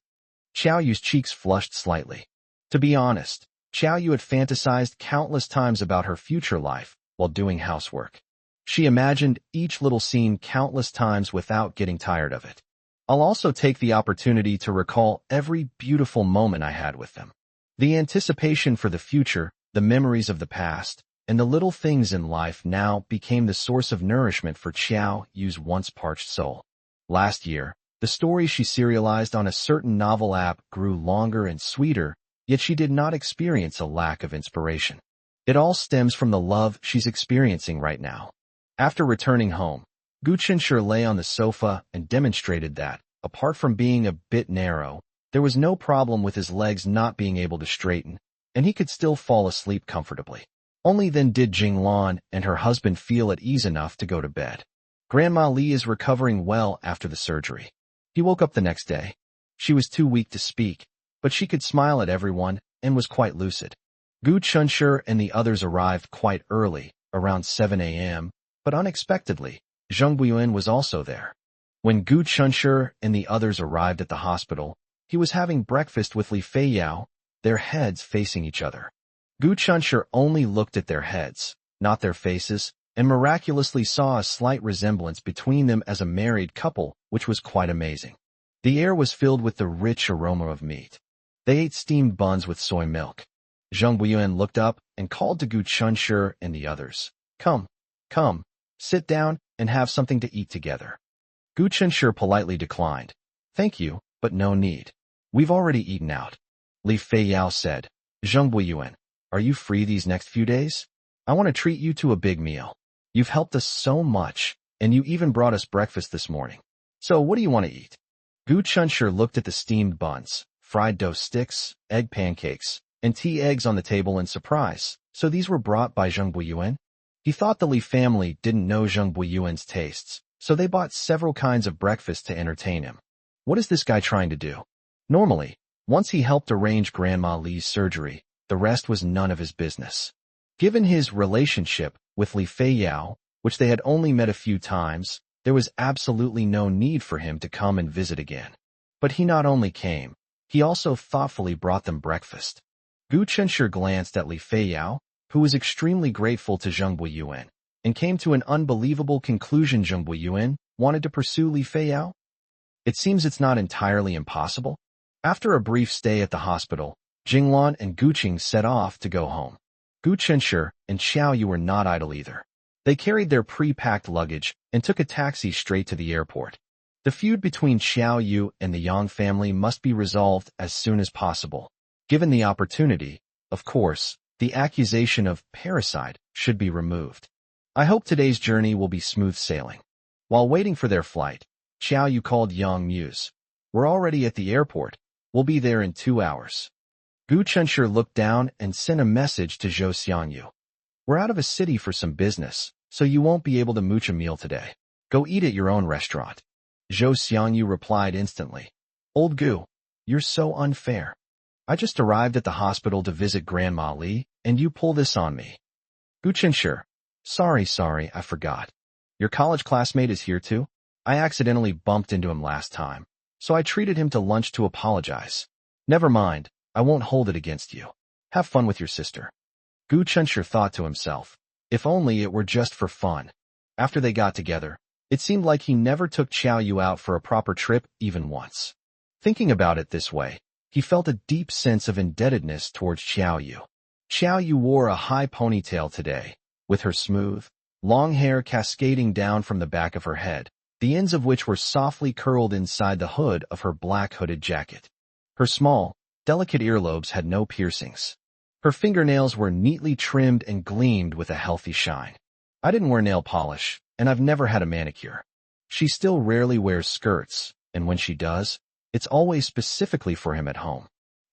Xiaoyu's cheeks flushed slightly. To be honest, Xiaoyu had fantasized countless times about her future life while doing housework. She imagined each little scene countless times without getting tired of it. I'll also take the opportunity to recall every beautiful moment I had with them. The anticipation for the future, the memories of the past, and the little things in life now became the source of nourishment for Xiao Yu's once parched soul. Last year, the story she serialized on a certain novel app grew longer and sweeter, yet she did not experience a lack of inspiration. It all stems from the love she's experiencing right now. After returning home, Gu Chunshur lay on the sofa and demonstrated that, apart from being a bit narrow, there was no problem with his legs not being able to straighten, and he could still fall asleep comfortably. Only then did Jinglan and her husband feel at ease enough to go to bed. Grandma Li is recovering well after the surgery. He woke up the next day. She was too weak to speak, but she could smile at everyone and was quite lucid. Gu Chunshur and the others arrived quite early, around 7 a.m., but unexpectedly, Zheng Buiyuan was also there. When Gu Chunshur and the others arrived at the hospital, he was having breakfast with Li Feiyao, their heads facing each other. Gu Chunshur only looked at their heads, not their faces, and miraculously saw a slight resemblance between them as a married couple, which was quite amazing. The air was filled with the rich aroma of meat. They ate steamed buns with soy milk. Zheng Buiyuan looked up and called to Gu Chunshur and the others. Come, sit down and have something to eat together. Gu Chunshur politely declined. Thank you, but no need. We've already eaten out. Li Feiyao said. Zheng Buiyuan, are you free these next few days? I want to treat you to a big meal. You've helped us so much, and you even brought us breakfast this morning. So what do you want to eat? Gu Chunshur looked at the steamed buns, fried dough sticks, egg pancakes, and tea eggs on the table in surprise. So these were brought by Zheng Buiyuan? He thought the Li family didn't know Zheng Buiyuan's tastes, so they bought several kinds of breakfast to entertain him. What is this guy trying to do? Normally, once he helped arrange Grandma Li's surgery, the rest was none of his business. Given his relationship with Li Feiyao, which they had only met a few times, there was absolutely no need for him to come and visit again. But he not only came, he also thoughtfully brought them breakfast. Gu Chunshur glanced at Li Feiyao, who was extremely grateful to Zheng Buiyuan, and came to an unbelievable conclusion. Zheng Buiyuan wanted to pursue Li Feiyao? It seems it's not entirely impossible. After a brief stay at the hospital, Jinglan and Guqing set off to go home. Gu Chunshur and Xiaoyu were not idle either. They carried their pre-packed luggage and took a taxi straight to the airport. The feud between Xiaoyu and the Yang family must be resolved as soon as possible. Given the opportunity, of course, the accusation of parricide should be removed. I hope today's journey will be smooth sailing. While waiting for their flight, Xiaoyu called Yang Muse. We're already at the airport. We'll be there in 2 hours. Gu Chunshur looked down and sent a message to Zhou Xiangyu. We're out of a city for some business, so you won't be able to mooch a meal today. Go eat at your own restaurant. Zhou Xiangyu replied instantly. Old Gu, you're so unfair. I just arrived at the hospital to visit Grandma Li, and you pull this on me. Gu Chunshur, sorry, I forgot. Your college classmate is here too? I accidentally bumped into him last time, so I treated him to lunch to apologize. Never mind, I won't hold it against you. Have fun with your sister. Gu Chunshur thought to himself, if only it were just for fun. After they got together, it seemed like he never took Xiaoyu out for a proper trip even once. Thinking about it this way, he felt a deep sense of indebtedness towards Xiaoyu. Xiaoyu wore a high ponytail today, with her smooth, long hair cascading down from the back of her head, the ends of which were softly curled inside the hood of her black hooded jacket. Her small, delicate earlobes had no piercings. Her fingernails were neatly trimmed and gleamed with a healthy shine. I didn't wear nail polish, and I've never had a manicure. She still rarely wears skirts, and when she does, it's always specifically for him at home.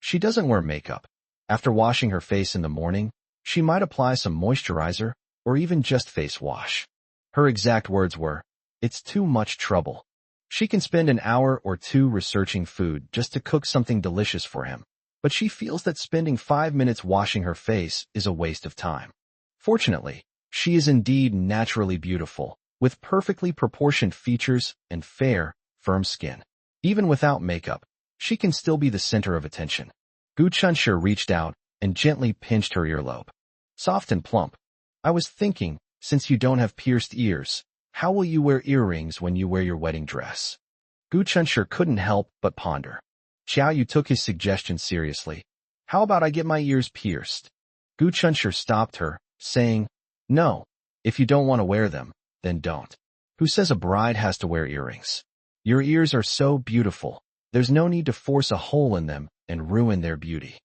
She doesn't wear makeup. After washing her face in the morning, she might apply some moisturizer or even just face wash. Her exact words were, "It's too much trouble." She can spend an hour or two researching food just to cook something delicious for him, but she feels that spending 5 minutes washing her face is a waste of time. Fortunately, she is indeed naturally beautiful, with perfectly proportioned features and fair, firm skin. Even without makeup, she can still be the center of attention. Gu Chunshir reached out and gently pinched her earlobe. Soft and plump. "I was thinking, since you don't have pierced ears, how will you wear earrings when you wear your wedding dress?" Gu Chunshir couldn't help but ponder. Xiao Yu took his suggestion seriously. "How about I get my ears pierced?" Gu Chunshir stopped her, saying, "No, if you don't want to wear them, then don't. Who says a bride has to wear earrings? Your ears are so beautiful, there's no need to force a hole in them and ruin their beauty."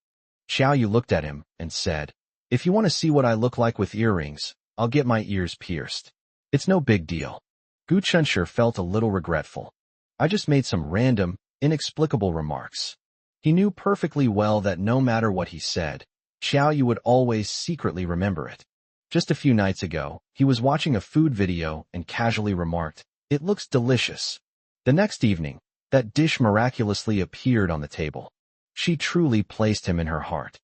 Xiao Yu looked at him and said, "If you want to see what I look like with earrings, I'll get my ears pierced. It's no big deal." Gu Chunshir felt a little regretful. "I just made some random, inexplicable remarks." He knew perfectly well that no matter what he said, Xiao Yu would always secretly remember it. Just a few nights ago, he was watching a food video and casually remarked, "It looks delicious." The next evening, that dish miraculously appeared on the table. She truly placed him in her heart.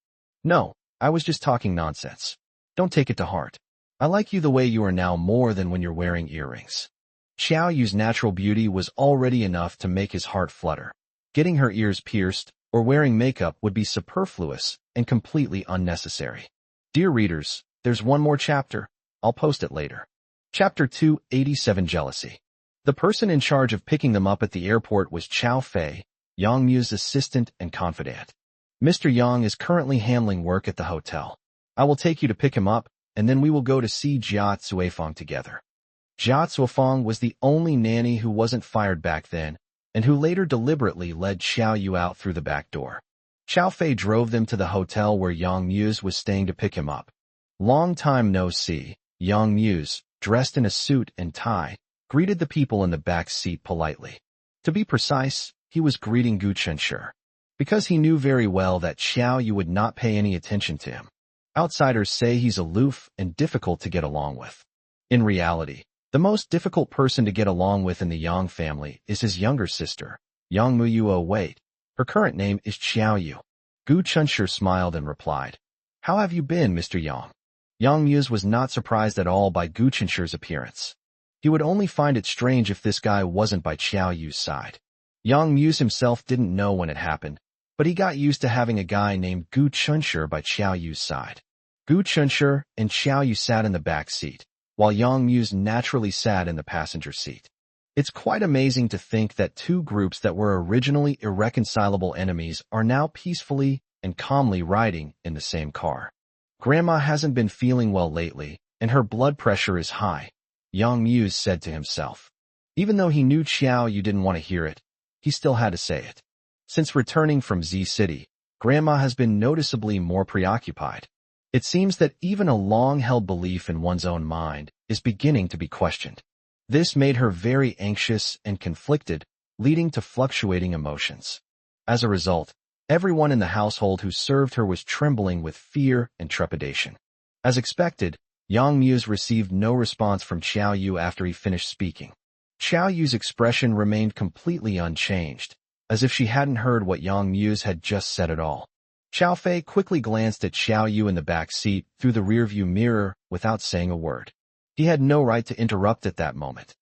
"No, I was just talking nonsense. Don't take it to heart. I like you the way you are now more than when you're wearing earrings." Xiao Yu's natural beauty was already enough to make his heart flutter. Getting her ears pierced or wearing makeup would be superfluous and completely unnecessary. Dear readers, there's one more chapter. I'll post it later. Chapter 287 Jealousy. The person in charge of picking them up at the airport was Chao Fei, Yang Mu's assistant and confidant. "Mr. Yang is currently handling work at the hotel. I will take you to pick him up, and then we will go to see Jia Cuifang together." Jia Cuifang was the only nanny who wasn't fired back then, and who later deliberately led Xiao Yu out through the back door. Chao Fei drove them to the hotel where Yang Muse was staying to pick him up. Long time no see, Yang Muse, dressed in a suit and tie, greeted the people in the back seat politely. To be precise, he was greeting Gu Chunshir, because he knew very well that Xiao Yu would not pay any attention to him. Outsiders say he's aloof and difficult to get along with. In reality, the most difficult person to get along with in the Yang family is his younger sister, Yang Muyuo Wait. Her current name is Xiao Yu. Gu Chunshir smiled and replied, "How have you been, Mr. Yang?" Yang Muse was not surprised at all by Gu Chunshir's appearance. He would only find it strange if this guy wasn't by Xiao Yu's side. Yang Muse himself didn't know when it happened, but he got used to having a guy named Gu Chunshir by Xiao Yu's side. Gu Chunshir and Xiao Yu sat in the back seat, while Yang Muse naturally sat in the passenger seat. It's quite amazing to think that two groups that were originally irreconcilable enemies are now peacefully and calmly riding in the same car. Grandma hasn't been feeling well lately, and her blood pressure is high, Yang Muse said to himself. Even though he knew Xiao Yu didn't want to hear it, he still had to say it. Since returning from Z City, Grandma has been noticeably more preoccupied. It seems that even a long-held belief in one's own mind is beginning to be questioned. This made her very anxious and conflicted, leading to fluctuating emotions. As a result, everyone in the household who served her was trembling with fear and trepidation. As expected, Yang Muse received no response from Xiao Yu after he finished speaking. Xiao Yu's expression remained completely unchanged, as if she hadn't heard what Yang Muse had just said at all. Chao Fei quickly glanced at Xiao Yu in the back seat through the rearview mirror without saying a word. He had no right to interrupt at that moment.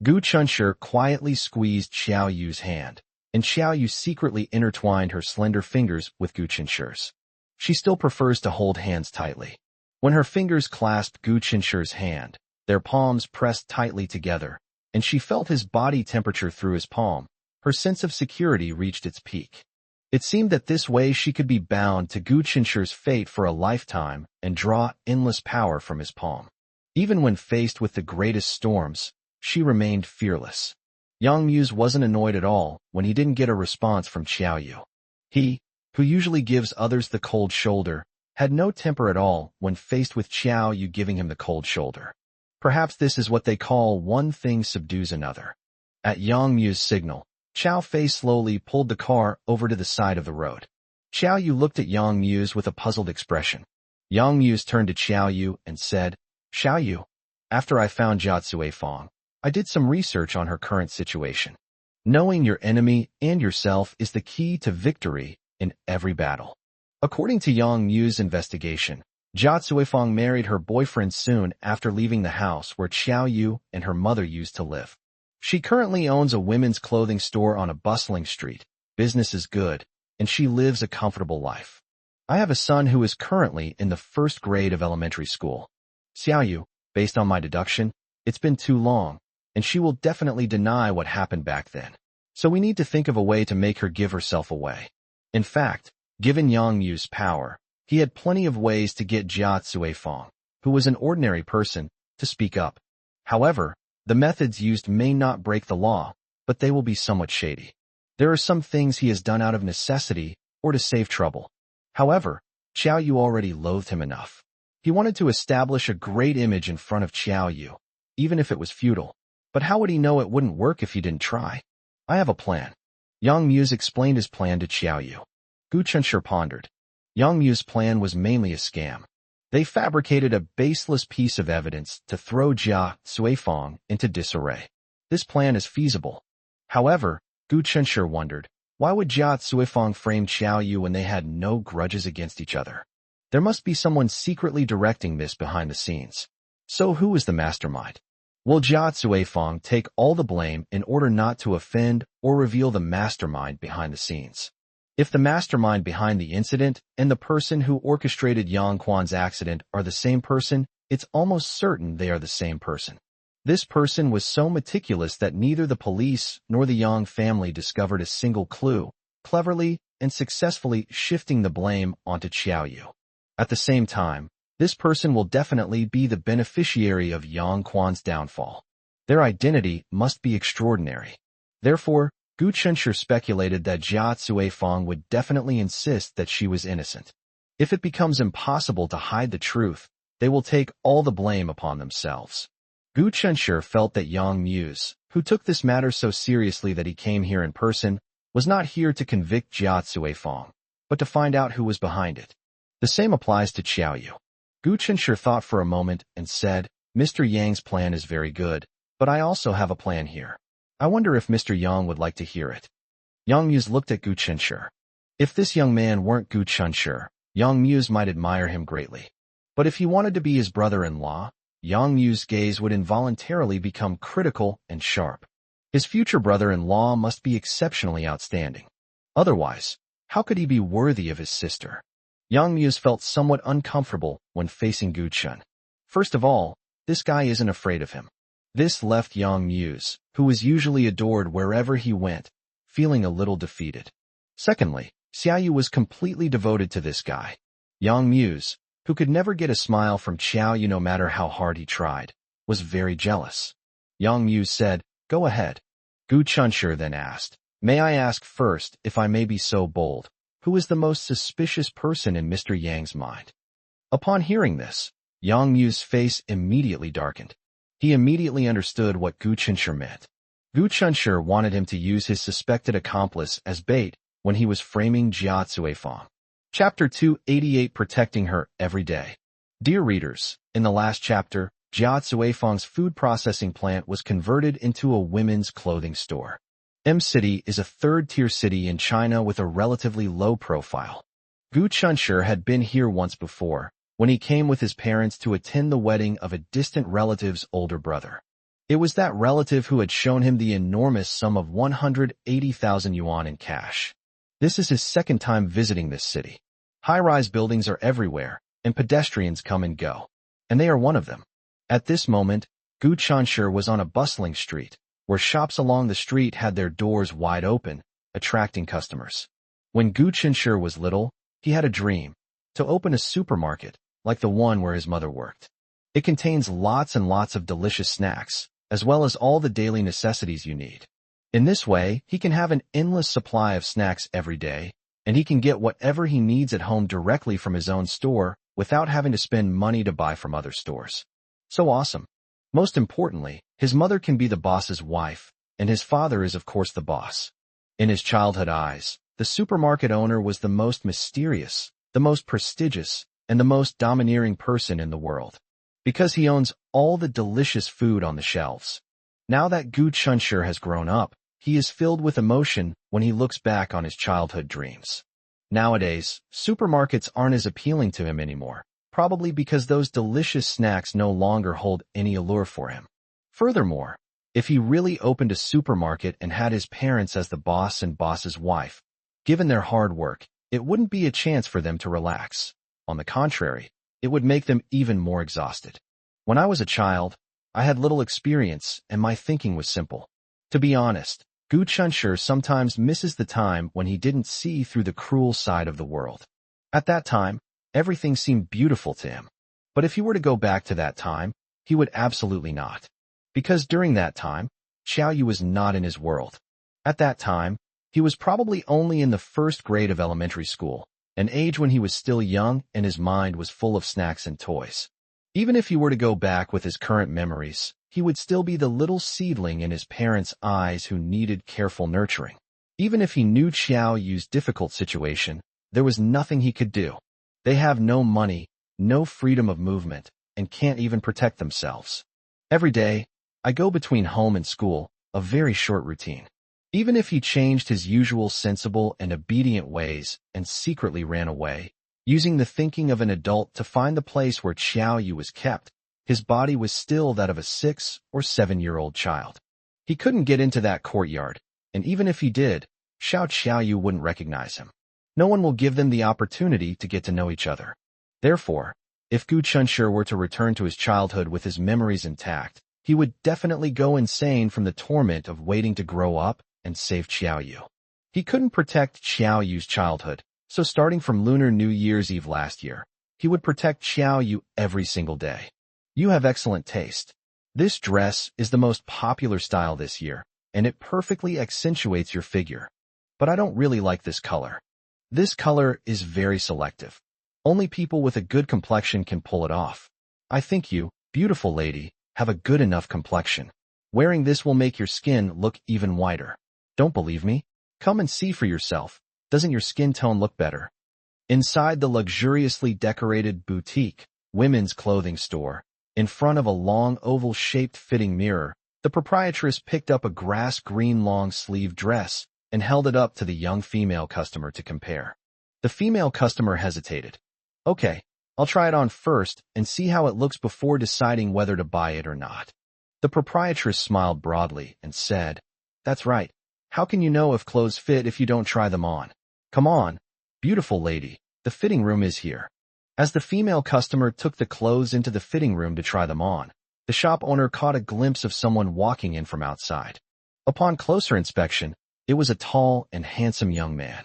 Gu Chunshir quietly squeezed Xiao Yu's hand, and Xiao Yu secretly intertwined her slender fingers with Gu Chunshir's. She still prefers to hold hands tightly. When her fingers clasped Gu Chunshir's hand, their palms pressed tightly together, and she felt his body temperature through his palm. Her sense of security reached its peak. It seemed that this way she could be bound to Gu Chunshir's fate for a lifetime and draw endless power from his palm. Even when faced with the greatest storms, she remained fearless. Yang Muse wasn't annoyed at all when he didn't get a response from Xiao Yu. He, who usually gives others the cold shoulder, had no temper at all when faced with Xiao Yu giving him the cold shoulder. Perhaps this is what they call one thing subdues another. At Yang Mu's signal, Chao Fei slowly pulled the car over to the side of the road. Xiao Yu looked at Yang Muse with a puzzled expression. Yang Muse turned to Xiao Yu and said, Xiao Yu, after I found Jia Fang, I did some research on her current situation. Knowing your enemy and yourself is the key to victory in every battle. According to Yang Mu's investigation, Jia Fang married her boyfriend soon after leaving the house where Xiao Yu and her mother used to live. She currently owns a women's clothing store on a bustling street. Business is good, and she lives a comfortable life. I have a son who is currently in the first grade of elementary school. Xiao Yu, based on my deduction, it's been too long, and she will definitely deny what happened back then. So we need to think of a way to make her give herself away. In fact, given Yang Mu's power, he had plenty of ways to get Jia Fang, who was an ordinary person, to speak up. However, the methods used may not break the law, but they will be somewhat shady. There are some things he has done out of necessity or to save trouble. However, Xiao Yu already loathed him enough. He wanted to establish a great image in front of Xiao Yu, even if it was futile. But how would he know it wouldn't work if he didn't try? I have a plan. Yang Muse explained his plan to Xiao Yu. Gu Chunshi pondered. Yang Mu's plan was mainly a scam. They fabricated a baseless piece of evidence to throw Jia Fang into disarray. This plan is feasible. However, Gu Chunshi wondered, why would Jia Fang frame Xiao Yu when they had no grudges against each other? There must be someone secretly directing this behind the scenes. So who is the mastermind? Will Jia Fang take all the blame in order not to offend or reveal the mastermind behind the scenes? If the mastermind behind the incident and the person who orchestrated Yang Quan's accident are the same person, it's almost certain they are the same person. This person was so meticulous that neither the police nor the Yang family discovered a single clue, cleverly and successfully shifting the blame onto Xiao Yu. At the same time, this person will definitely be the beneficiary of Yang Quan's downfall. Their identity must be extraordinary. Therefore, Gu Chunshi speculated that Jia Fang would definitely insist that she was innocent. If it becomes impossible to hide the truth, they will take all the blame upon themselves. Gu Chunshi felt that Yang Muse, who took this matter so seriously that he came here in person, was not here to convict Jia Fang, but to find out who was behind it. The same applies to Xiao Yu. Gu Chunshi thought for a moment and said, Mr. Yang's plan is very good, but I also have a plan here. I wonder if Mr. Yang would like to hear it. Yang Muse looked at Gu Chunshi. If this young man weren't Gu Chunshi, Yang Muse might admire him greatly. But if he wanted to be his brother-in-law, Yang Mu's gaze would involuntarily become critical and sharp. His future brother-in-law must be exceptionally outstanding. Otherwise, how could he be worthy of his sister? Yang Muse felt somewhat uncomfortable when facing Gu Chun. First of all, this guy isn't afraid of him. This left Yang Muse, who was usually adored wherever he went, feeling a little defeated. Secondly, Xiao Yu was completely devoted to this guy. Yang Muse, who could never get a smile from Xiao Yu no matter how hard he tried, was very jealous. Yang Muse said, Go ahead. Gu Chunshi then asked, May I ask first, if I may be so bold, who is the most suspicious person in Mr. Yang's mind? Upon hearing this, Yang Mu's face immediately darkened. He immediately understood what Gu Chunshi meant. Gu Chunshi wanted him to use his suspected accomplice as bait when he was framing Jia Fang. Chapter 288 Protecting Her Every Day. Dear readers, in the last chapter, Jia Fang's food processing plant was converted into a women's clothing store. M City is a third-tier city in China with a relatively low profile. Gu Chunshi had been here once before, when he came with his parents to attend the wedding of a distant relative's older brother. It was that relative who had shown him the enormous sum of 180,000 yuan in cash. This is his second time visiting this city. High-rise buildings are everywhere, and pedestrians come and go. And they are one of them. At this moment, Gu Chunshi was on a bustling street, where shops along the street had their doors wide open, attracting customers. When Gu Chunshi was little, he had a dream, to open a supermarket, like the one where his mother worked. It contains lots and lots of delicious snacks, as well as all the daily necessities you need. In this way, he can have an endless supply of snacks every day, and he can get whatever he needs at home directly from his own store without having to spend money to buy from other stores. So awesome. Most importantly, his mother can be the boss's wife, and his father is of course the boss. In his childhood eyes, the supermarket owner was the most mysterious, the most prestigious, and the most domineering person in the world. Because he owns all the delicious food on the shelves. Now that Gu Chunshir has grown up, he is filled with emotion when he looks back on his childhood dreams. Nowadays, supermarkets aren't as appealing to him anymore, probably because those delicious snacks no longer hold any allure for him. Furthermore, if he really opened a supermarket and had his parents as the boss and boss's wife, given their hard work, it wouldn't be a chance for them to relax. On the contrary, it would make them even more exhausted. When I was a child, I had little experience and my thinking was simple. To be honest, Gu Chunshir sometimes misses the time when he didn't see through the cruel side of the world. At that time, everything seemed beautiful to him. But if he were to go back to that time, he would absolutely not. Because during that time, Xiaoyu was not in his world. At that time, he was probably only in the first grade of elementary school, an age when he was still young and his mind was full of snacks and toys. Even if he were to go back with his current memories, he would still be the little seedling in his parents' eyes who needed careful nurturing. Even if he knew Xiaoyu's difficult situation, there was nothing he could do. They have no money, no freedom of movement, and can't even protect themselves. Every day, I go between home and school, a very short routine. Even if he changed his usual sensible and obedient ways and secretly ran away, using the thinking of an adult to find the place where Xiaoyu was kept, his body was still that of a 6 or 7-year-old child. He couldn't get into that courtyard, and even if he did, Xiaoyu wouldn't recognize him. No one will give them the opportunity to get to know each other. Therefore, if Gu Chunshir were to return to his childhood with his memories intact, he would definitely go insane from the torment of waiting to grow up and save Xiaoyu. He couldn't protect Xiaoyu's childhood, so starting from Lunar New Year's Eve last year, he would protect Xiaoyu every single day. You have excellent taste. This dress is the most popular style this year, and it perfectly accentuates your figure. But I don't really like this color. This color is very selective. Only people with a good complexion can pull it off. I think you, beautiful lady, have a good enough complexion. Wearing this will make your skin look even whiter. Don't believe me? Come and see for yourself. Doesn't your skin tone look better? Inside the luxuriously decorated boutique, women's clothing store, in front of a long oval-shaped fitting mirror, the proprietress picked up a grass-green long-sleeve dress and held it up to the young female customer to compare. The female customer hesitated. Okay, I'll try it on first and see how it looks before deciding whether to buy it or not. The proprietress smiled broadly and said, That's right. How can you know if clothes fit if you don't try them on? Come on, beautiful lady, the fitting room is here. As the female customer took the clothes into the fitting room to try them on, the shop owner caught a glimpse of someone walking in from outside. Upon closer inspection, it was a tall and handsome young man.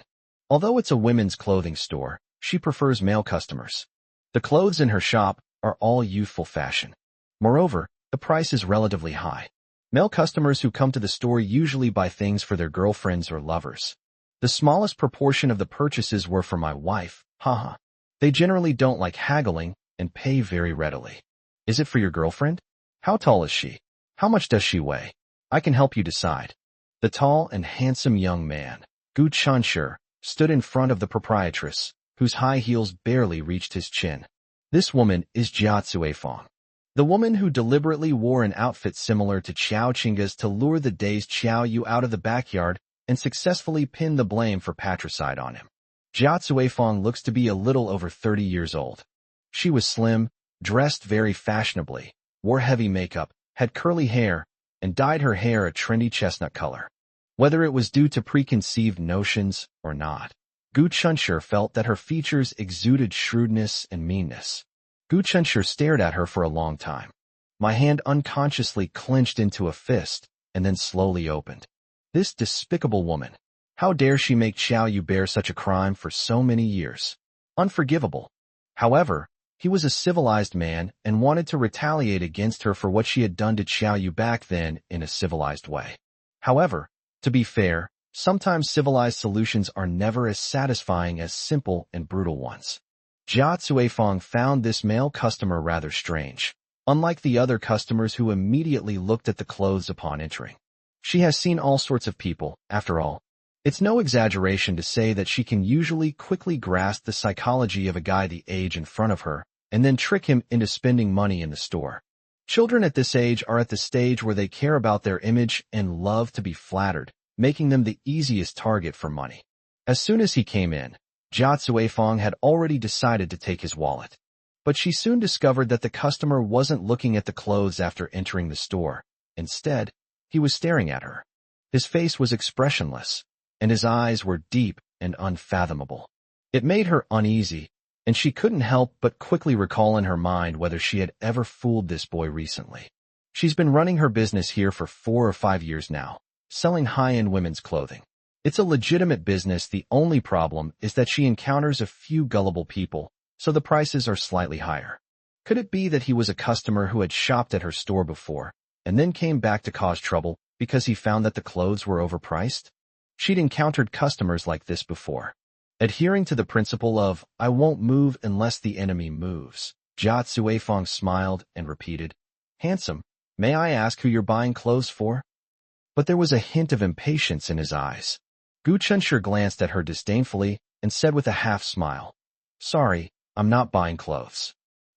Although it's a women's clothing store, she prefers male customers. The clothes in her shop are all youthful fashion. Moreover, the price is relatively high. Male customers who come to the store usually buy things for their girlfriends or lovers. The smallest proportion of the purchases were for my wife, haha. They generally don't like haggling and pay very readily. Is it for your girlfriend? How tall is she? How much does she weigh? I can help you decide. The tall and handsome young man, Gu Chunshir, stood in front of the proprietress, whose high heels barely reached his chin. This woman is Jia Cuifang, the woman who deliberately wore an outfit similar to Qiao Qingga's to lure the dazed Xiaoyu out of the backyard and successfully pinned the blame for patricide on him. Jia Cuifang looks to be a little over 30 years old. She was slim, dressed very fashionably, wore heavy makeup, had curly hair, and dyed her hair a trendy chestnut color. Whether it was due to preconceived notions or not, Gu Chunshir felt that her features exuded shrewdness and meanness. Gu Chunshir stared at her for a long time. My hand unconsciously clenched into a fist and then slowly opened. This despicable woman. How dare she make Xiaoyu bear such a crime for so many years? Unforgivable. However, he was a civilized man and wanted to retaliate against her for what she had done to Xiaoyu back then in a civilized way. However, to be fair, sometimes civilized solutions are never as satisfying as simple and brutal ones. Jia Cuifang found this male customer rather strange, unlike the other customers who immediately looked at the clothes upon entering. She has seen all sorts of people, after all. It's no exaggeration to say that she can usually quickly grasp the psychology of a guy the age in front of her and then trick him into spending money in the store. Children at this age are at the stage where they care about their image and love to be flattered, making them the easiest target for money. As soon as he came in, Jia Cuifeng had already decided to take his wallet. But she soon discovered that the customer wasn't looking at the clothes after entering the store. Instead, he was staring at her. His face was expressionless, and his eyes were deep and unfathomable. It made her uneasy, and she couldn't help but quickly recall in her mind whether she had ever fooled this boy recently. She's been running her business here for 4 or 5 years now, selling high-end women's clothing. It's a legitimate business. The only problem is that she encounters a few gullible people, so the prices are slightly higher. Could it be that he was a customer who had shopped at her store before, and then came back to cause trouble because he found that the clothes were overpriced? She'd encountered customers like this before. Adhering to the principle of, I won't move unless the enemy moves, Jia Cuifeng smiled and repeated, Handsome, may I ask who you're buying clothes for? But there was a hint of impatience in his eyes. Gu Chunshur glanced at her disdainfully and said with a half-smile, Sorry, I'm not buying clothes.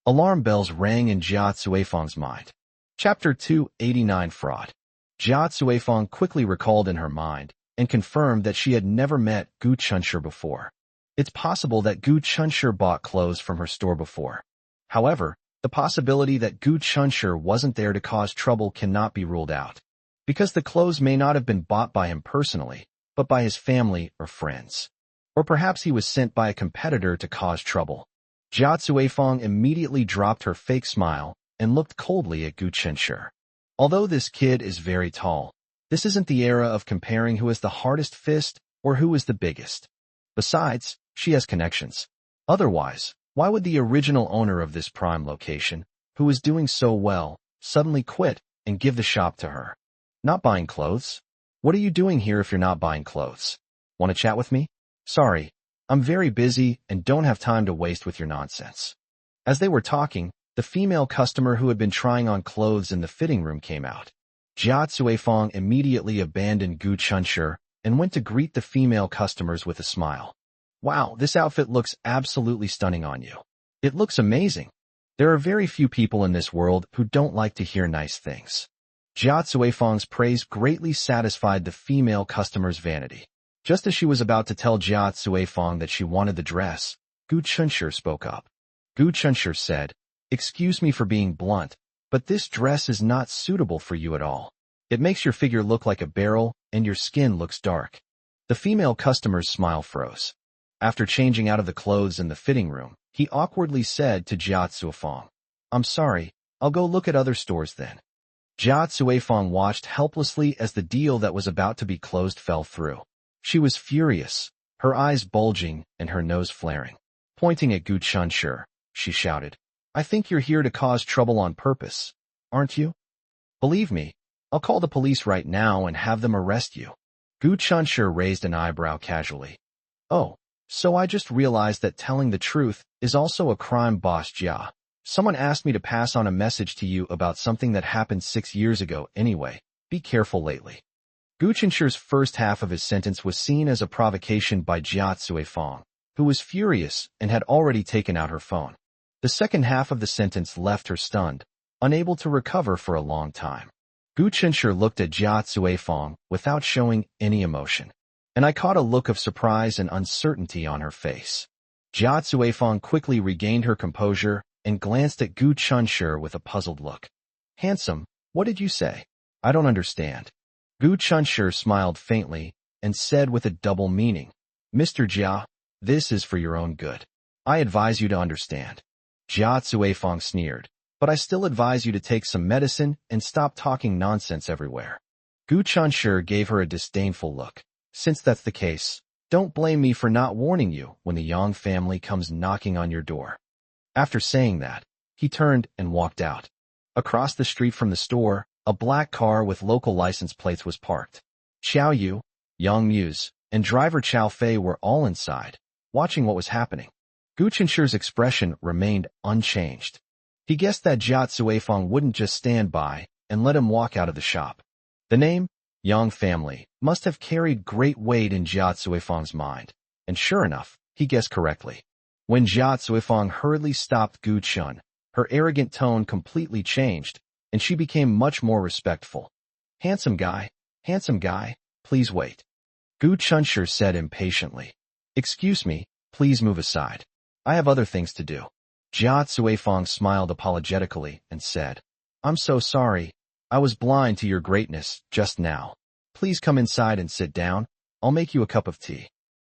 Alarm bells rang in Jia Cuifeng's mind. Chapter 289 Fraud. Jia Cuifeng quickly recalled in her mind and confirmed that she had never met Gu Chunshur before. It's possible that Gu Chunshur bought clothes from her store before. However, the possibility that Gu Chunshur wasn't there to cause trouble cannot be ruled out, because the clothes may not have been bought by him personally, but by his family or friends. Or perhaps he was sent by a competitor to cause trouble. Jia Cuifeng immediately dropped her fake smile and looked coldly at Gu Chunshur. Although this kid is very tall, this isn't the era of comparing who has the hardest fist or who is the biggest. Besides, she has connections. Otherwise, why would the original owner of this prime location, who is doing so well, suddenly quit and give the shop to her? Not buying clothes? What are you doing here if you're not buying clothes? Want to chat with me? Sorry, I'm very busy and don't have time to waste with your nonsense. As they were talking, the female customer who had been trying on clothes in the fitting room came out. Jia Cuifeng immediately abandoned Gu Chunshur and went to greet the female customers with a smile. Wow, this outfit looks absolutely stunning on you. It looks amazing. There are very few people in this world who don't like to hear nice things. Jia Cuifeng's praise greatly satisfied the female customer's vanity. Just as she was about to tell Jia Cuifeng that she wanted the dress, Gu Chunshur spoke up. Gu Chunshur said, Excuse me for being blunt, but this dress is not suitable for you at all. It makes your figure look like a barrel, and your skin looks dark. The female customer's smile froze. After changing out of the clothes in the fitting room, he awkwardly said to Jia Cuifeng, I'm sorry, I'll go look at other stores then. Jia Cuifeng watched helplessly as the deal that was about to be closed fell through. She was furious, her eyes bulging and her nose flaring. Pointing at Gu Chunshur, she shouted, I think you're here to cause trouble on purpose, aren't you? Believe me, I'll call the police right now and have them arrest you. Gu Chunshur raised an eyebrow casually. Oh, so I just realized that telling the truth is also a crime, Boss Jia. Someone asked me to pass on a message to you about something that happened 6 years ago anyway. Be careful lately. Gu Chunshur's first half of his sentence was seen as a provocation by Jia Cuifeng, who was furious and had already taken out her phone. The second half of the sentence left her stunned, unable to recover for a long time. Gu Chunshur looked at Jia Cuifeng without showing any emotion, and I caught a look of surprise and uncertainty on her face. Jia Cuifeng quickly regained her composure and glanced at Gu Chunshur with a puzzled look. Handsome, what did you say? I don't understand. Gu Chunshur smiled faintly and said with a double meaning, Mr. Jia, this is for your own good. I advise you to understand. Jia Cuifeng sneered, but I still advise you to take some medicine and stop talking nonsense everywhere. Gu Chunshur gave her a disdainful look. Since that's the case, don't blame me for not warning you when the Yang family comes knocking on your door. After saying that, he turned and walked out. Across the street from the store, a black car with local license plates was parked. Xiao Yu, Yang Muse, and driver Chao Fei were all inside, watching what was happening. Gu Chunshur's expression remained unchanged. He guessed that Jia Cuifeng wouldn't just stand by and let him walk out of the shop. The name, Yang family must have carried great weight in Jia Cuifang's mind, and sure enough, he guessed correctly. When Jia Cuifang hurriedly stopped Gu Chun, her arrogant tone completely changed, and she became much more respectful. Handsome guy, please wait. Gu Chunshur said impatiently. Excuse me, please move aside. I have other things to do. Jia Cuifang smiled apologetically and said, I'm so sorry. I was blind to your greatness just now. Please come inside and sit down. I'll make you a cup of tea.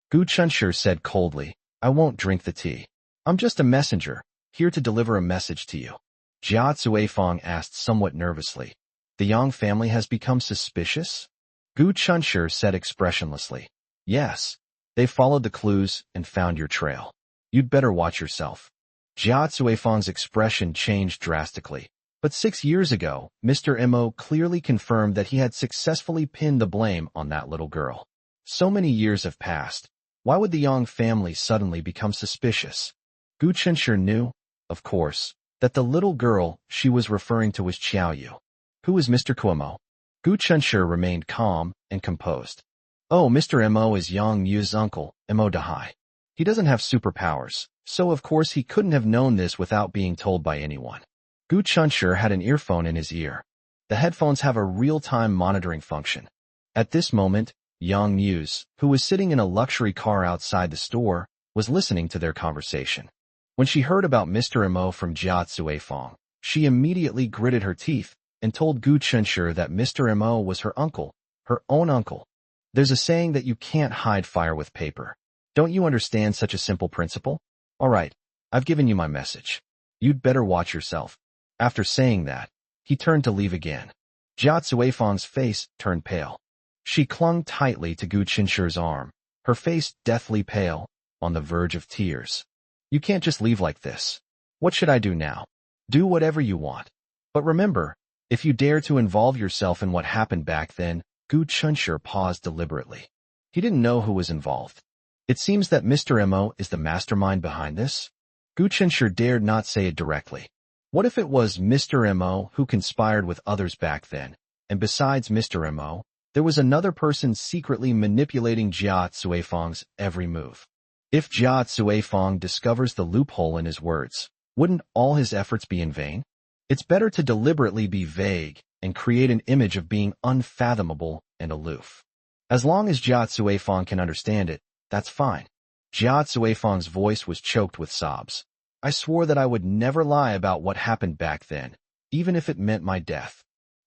Gu Chunshur said coldly, I won't drink the tea. I'm just a messenger, here to deliver a message to you. Jia Cuifang asked somewhat nervously. The Yang family has become suspicious? Gu Chunshur said expressionlessly. Yes. They followed the clues and found your trail. You'd better watch yourself. Jia Cuifang's expression changed drastically. But 6 years ago, Mr. Mo clearly confirmed that he had successfully pinned the blame on that little girl. So many years have passed. Why would the Yang family suddenly become suspicious? Gu Chunshur knew, of course, that the little girl she was referring to was Xiaoyu. Who is Mr. Kuomo? Gu Chunshur remained calm and composed. Oh, Mr. Mo is Yang Yu's uncle, Mo Dahai. He doesn't have superpowers, so of course he couldn't have known this without being told by anyone. Gu Chunshur had an earphone in his ear. The headphones have a real-time monitoring function. At this moment, Yang Muse, who was sitting in a luxury car outside the store, was listening to their conversation. When she heard about Mr. Mo from Jia Cuifang, she immediately gritted her teeth and told Gu Chunshur that Mr. Mo was her uncle, her own uncle. There's a saying that you can't hide fire with paper. Don't you understand such a simple principle? All right, I've given you my message. You'd better watch yourself. After saying that, he turned to leave again. Jia Cuifang's face turned pale. She clung tightly to Gu Chunshur's arm, her face deathly pale, on the verge of tears. You can't just leave like this. What should I do now? Do whatever you want. But remember, if you dare to involve yourself in what happened back then, Gu Chunshur paused deliberately. He didn't know who was involved. It seems that Mr. Mo is the mastermind behind this. Gu Chunshur dared not say it directly. What if it was Mr. Mo who conspired with others back then, and besides Mr. Mo, there was another person secretly manipulating Jia Cuifang's every move? If Jia Cuifang discovers the loophole in his words, wouldn't all his efforts be in vain? It's better to deliberately be vague and create an image of being unfathomable and aloof. As long as Jia Cuifang can understand it, that's fine. Jia Cuifang's voice was choked with sobs. I swore that I would never lie about what happened back then, even if it meant my death.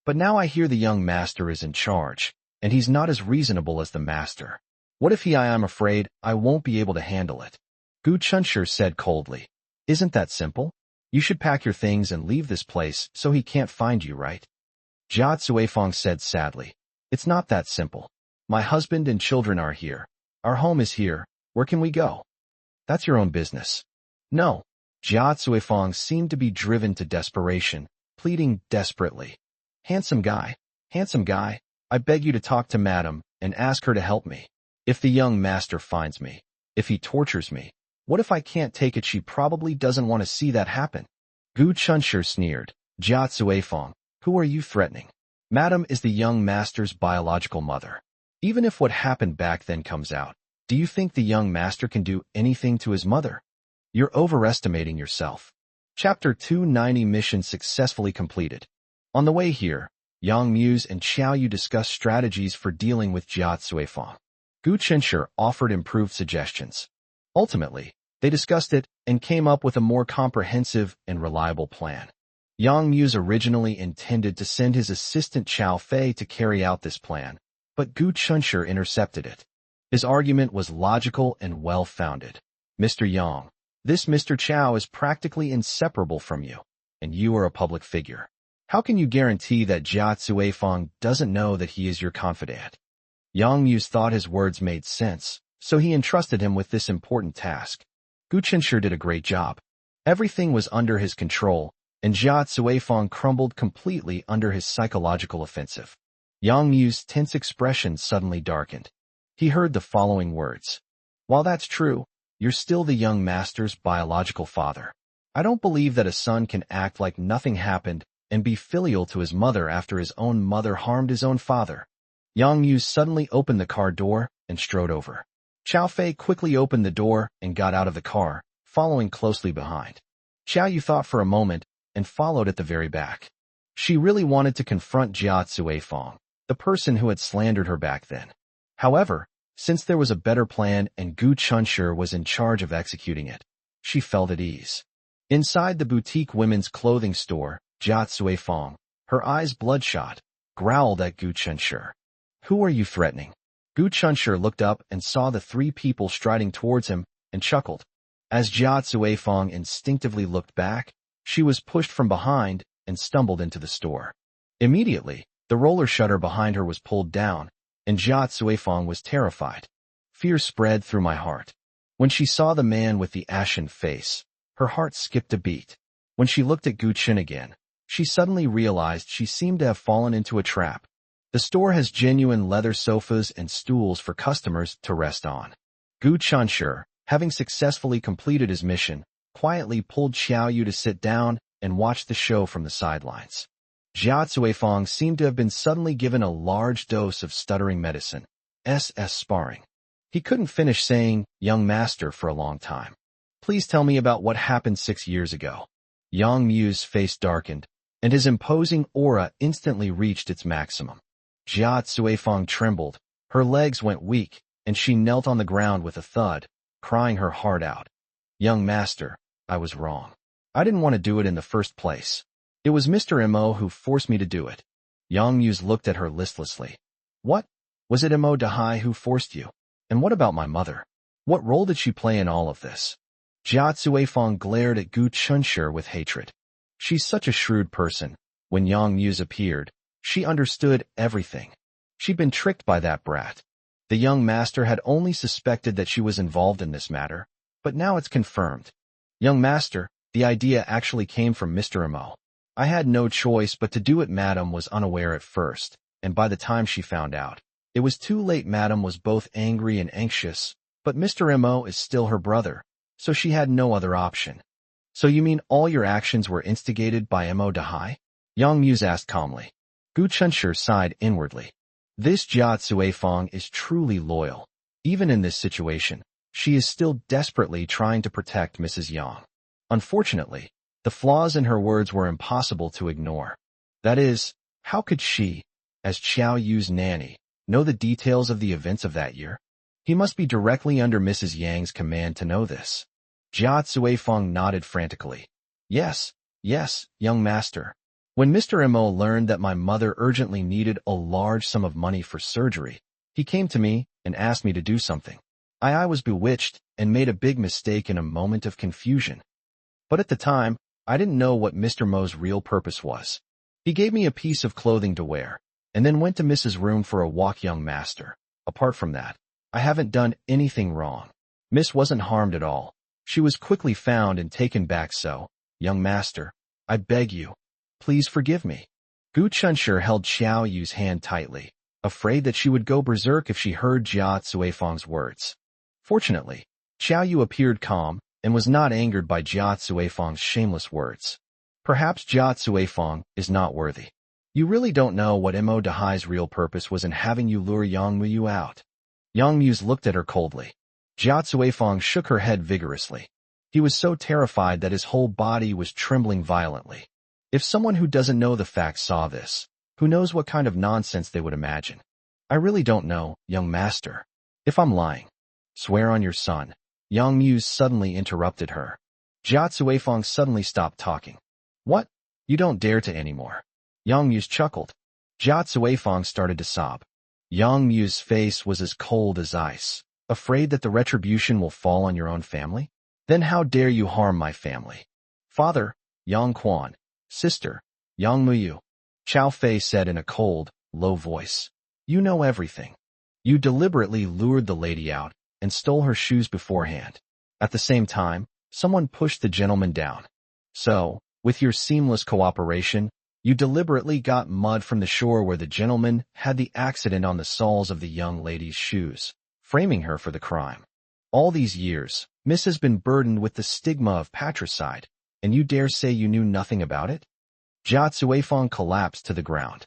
But now I hear the young master is in charge, and he's not as reasonable as the master. What if I'm afraid I won't be able to handle it? Gu Chunshur said coldly. Isn't that simple? You should pack your things and leave this place so he can't find you, right? Jia Cuifang said sadly. It's not that simple. My husband and children are here. Our home is here. Where can we go? That's your own business. No. Jia Cuifang seemed to be driven to desperation, pleading desperately. Handsome guy, I beg you to talk to Madam and ask her to help me. If the young master finds me, if he tortures me, what if I can't take it? She probably doesn't want to see that happen. Gu Chunshur sneered. Jia Cuifang, who are you threatening? Madam is the young master's biological mother. Even if what happened back then comes out, do you think the young master can do anything to his mother? You're overestimating yourself. Chapter 290 Mission successfully completed. On the way here, Yang Muse and Xiaoyu discussed strategies for dealing with Jia Cuifang. Gu Chunshur offered improved suggestions. Ultimately, they discussed it and came up with a more comprehensive and reliable plan. Yang Muse originally intended to send his assistant Qiao Fei to carry out this plan, but Gu Chunshur intercepted it. His argument was logical and well-founded. Mr. Yang, this Mr. Qiao is practically inseparable from you, and you are a public figure. How can you guarantee that Jia Cuifang doesn't know that he is your confidant? Yang Muse thought his words made sense, so he entrusted him with this important task. Gu Chunshur did a great job. Everything was under his control, and Jia Cuifang crumbled completely under his psychological offensive. Yang Muse's tense expression suddenly darkened. He heard the following words. While that's true, you're still the young master's biological father. I don't believe that a son can act like nothing happened and be filial to his mother after his own mother harmed his own father. Yang Mu suddenly opened the car door and strode over. Xiao Fei quickly opened the door and got out of the car, following closely behind. Xiao Yu thought for a moment and followed at the very back. She really wanted to confront Jia Cuifeng, the person who had slandered her back then. However, since there was a better plan and Gu Chunshi was in charge of executing it, she felt at ease. Inside the boutique women's clothing store, Jia Cuifeng, her eyes bloodshot, growled at Gu Chunshi. "Who are you threatening?" Gu Chunshi looked up and saw the three people striding towards him and chuckled. As Jia Cuifeng instinctively looked back, she was pushed from behind and stumbled into the store. Immediately, the roller shutter behind her was pulled down, and Jia Cuifeng was terrified. Fear spread through my heart. When she saw the man with the ashen face, her heart skipped a beat. When she looked at Gu Chen again, she suddenly realized she seemed to have fallen into a trap. The store has genuine leather sofas and stools for customers to rest on. Gu Chunshi, having successfully completed his mission, quietly pulled Xiao Yu to sit down and watch the show from the sidelines. Jia Cuifeng seemed to have been suddenly given a large dose of stuttering medicine, SS sparring. He couldn't finish saying, "Young master," for a long time. "Please tell me about what happened 6 years ago." Yang Mu's face darkened, and his imposing aura instantly reached its maximum. Jia Cuifeng trembled, her legs went weak, and she knelt on the ground with a thud, crying her heart out. "Young master, I was wrong. I didn't want to do it in the first place. It was Mr. Mo who forced me to do it." Yang Muse looked at her listlessly. "What? Was it Mo Dahai who forced you? And what about my mother? What role did she play in all of this?" Jia Cuifeng glared at Gu Chunshi with hatred. She's such a shrewd person. When Yang Muse appeared, she understood everything. She'd been tricked by that brat. The young master had only suspected that she was involved in this matter, but now it's confirmed. "Young master, the idea actually came from Mr. Mo. I had no choice but to do it." Madam was unaware at first, and by the time she found out, it was too late. Madam was both angry and anxious, but Mr. Mo is still her brother, so she had no other option. "So you mean all your actions were instigated by Mo Dahai?" Yang Muse asked calmly. Gu Chunshi sighed inwardly. This Jia Cuifeng is truly loyal. Even in this situation, she is still desperately trying to protect Mrs. Yang. Unfortunately, the flaws in her words were impossible to ignore. That is, how could she, as Xiao Yu's nanny, know the details of the events of that year? He must be directly under Mrs. Yang's command to know this. Jia Cuifeng nodded frantically. Yes, young master. When Mr. Mo learned that my mother urgently needed a large sum of money for surgery, he came to me and asked me to do something. I was bewitched and made a big mistake in a moment of confusion. But at the time, I didn't know what Mr. Mo's real purpose was. He gave me a piece of clothing to wear, and then went to Mrs. Room for a walk. Young master. Apart from that, I haven't done anything wrong. Miss wasn't harmed at all. She was quickly found and taken back, so, young master, I beg you, please forgive me. Gu Chunshi held Xiao Yu's hand tightly, afraid that she would go berserk if she heard Jia Cuifeng's words. Fortunately, Xiao Yu appeared calm and was not angered by Jia Cuifeng's shameless words. Perhaps Jia Cuifeng is not worthy. You really don't know what Mo Dahai's real purpose was in having you lure Yang Mu out. Yang Muse looked at her coldly. Jia Cuifeng shook her head vigorously. He was so terrified that his whole body was trembling violently. If someone who doesn't know the facts saw this, who knows what kind of nonsense they would imagine? I really don't know, young master. If I'm lying, swear on your son. Yang Muse suddenly interrupted her. Jia Cuifeng suddenly stopped talking. What? You don't dare to anymore. Yang Muse chuckled. Jia Cuifeng started to sob. Yang Mu's face was as cold as ice. Afraid that the retribution will fall on your own family? Then how dare you harm my family? Father, Yang Quan. Sister, Yang Muyu. Xiao Fei said in a cold, low voice. You know everything. You deliberately lured the lady out and stole her shoes beforehand. At the same time, someone pushed the gentleman down. So, with your seamless cooperation, you deliberately got mud from the shore where the gentleman had the accident on the soles of the young lady's shoes, framing her for the crime. All these years, Miss has been burdened with the stigma of patricide, and you dare say you knew nothing about it? Jia Cuifeng collapsed to the ground.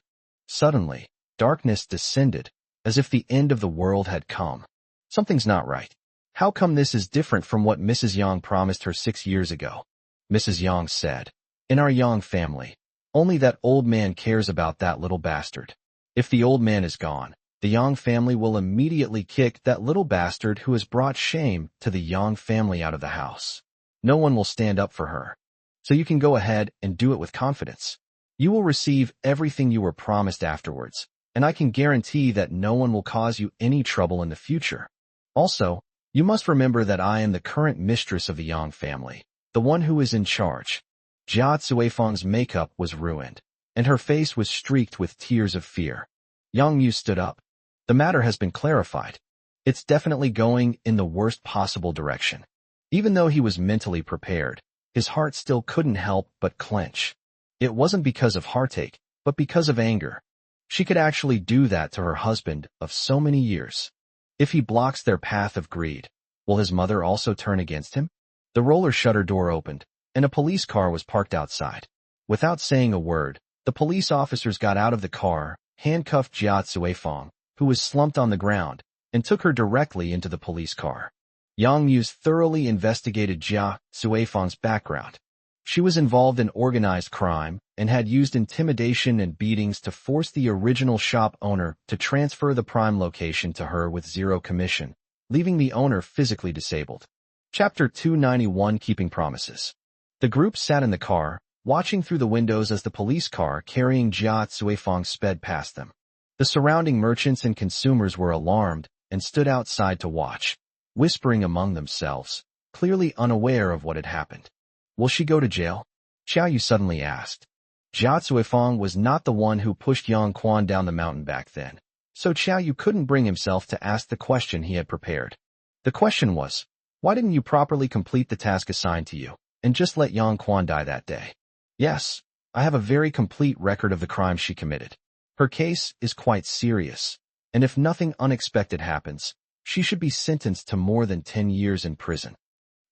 Suddenly, darkness descended, as if the end of the world had come. Something's not right. How come this is different from what Mrs. Yang promised her 6 years ago? Mrs. Yang said, in our Yang family, only that old man cares about that little bastard. If the old man is gone, the Yang family will immediately kick that little bastard who has brought shame to the Yang family out of the house. No one will stand up for her. So you can go ahead and do it with confidence. You will receive everything you were promised afterwards, and I can guarantee that no one will cause you any trouble in the future. Also, you must remember that I am the current mistress of the Yang family, the one who is in charge. Jia Cuifeng's makeup was ruined, and her face was streaked with tears of fear. Yang Yu stood up. The matter has been clarified. It's definitely going in the worst possible direction. Even though he was mentally prepared, his heart still couldn't help but clench. It wasn't because of heartache, but because of anger. She could actually do that to her husband of so many years. If he blocks their path of greed, will his mother also turn against him? The roller shutter door opened, and a police car was parked outside. Without saying a word, the police officers got out of the car, handcuffed Jia Cuifeng, who was slumped on the ground, and took her directly into the police car. Yang Yu thoroughly investigated Jia Cuifeng's background. She was involved in organized crime and had used intimidation and beatings to force the original shop owner to transfer the prime location to her with zero commission, leaving the owner physically disabled. Chapter 291, Keeping Promises. The group sat in the car, watching through the windows as the police car carrying Jia Cuifeng sped past them. The surrounding merchants and consumers were alarmed and stood outside to watch, whispering among themselves, clearly unaware of what had happened. Will she go to jail? Xiao Yu suddenly asked. Jia Cuifeng was not the one who pushed Yang Quan down the mountain back then, so Xiao Yu couldn't bring himself to ask the question he had prepared. The question was, why didn't you properly complete the task assigned to you, and just let Yang Quan die that day? Yes, I have a very complete record of the crime she committed. Her case is quite serious, and if nothing unexpected happens, she should be sentenced to more than 10 years in prison.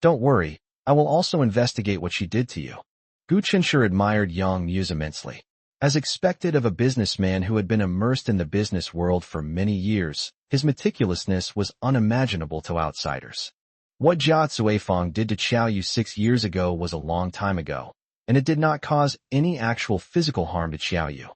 Don't worry, I will also investigate what she did to you. Gu Qinsher admired Yang Yu immensely. As expected of a businessman who had been immersed in the business world for many years, his meticulousness was unimaginable to outsiders. What Jia Cuifeng did to Xiao Yu 6 years ago was a long time ago, and it did not cause any actual physical harm to Xiao Yu.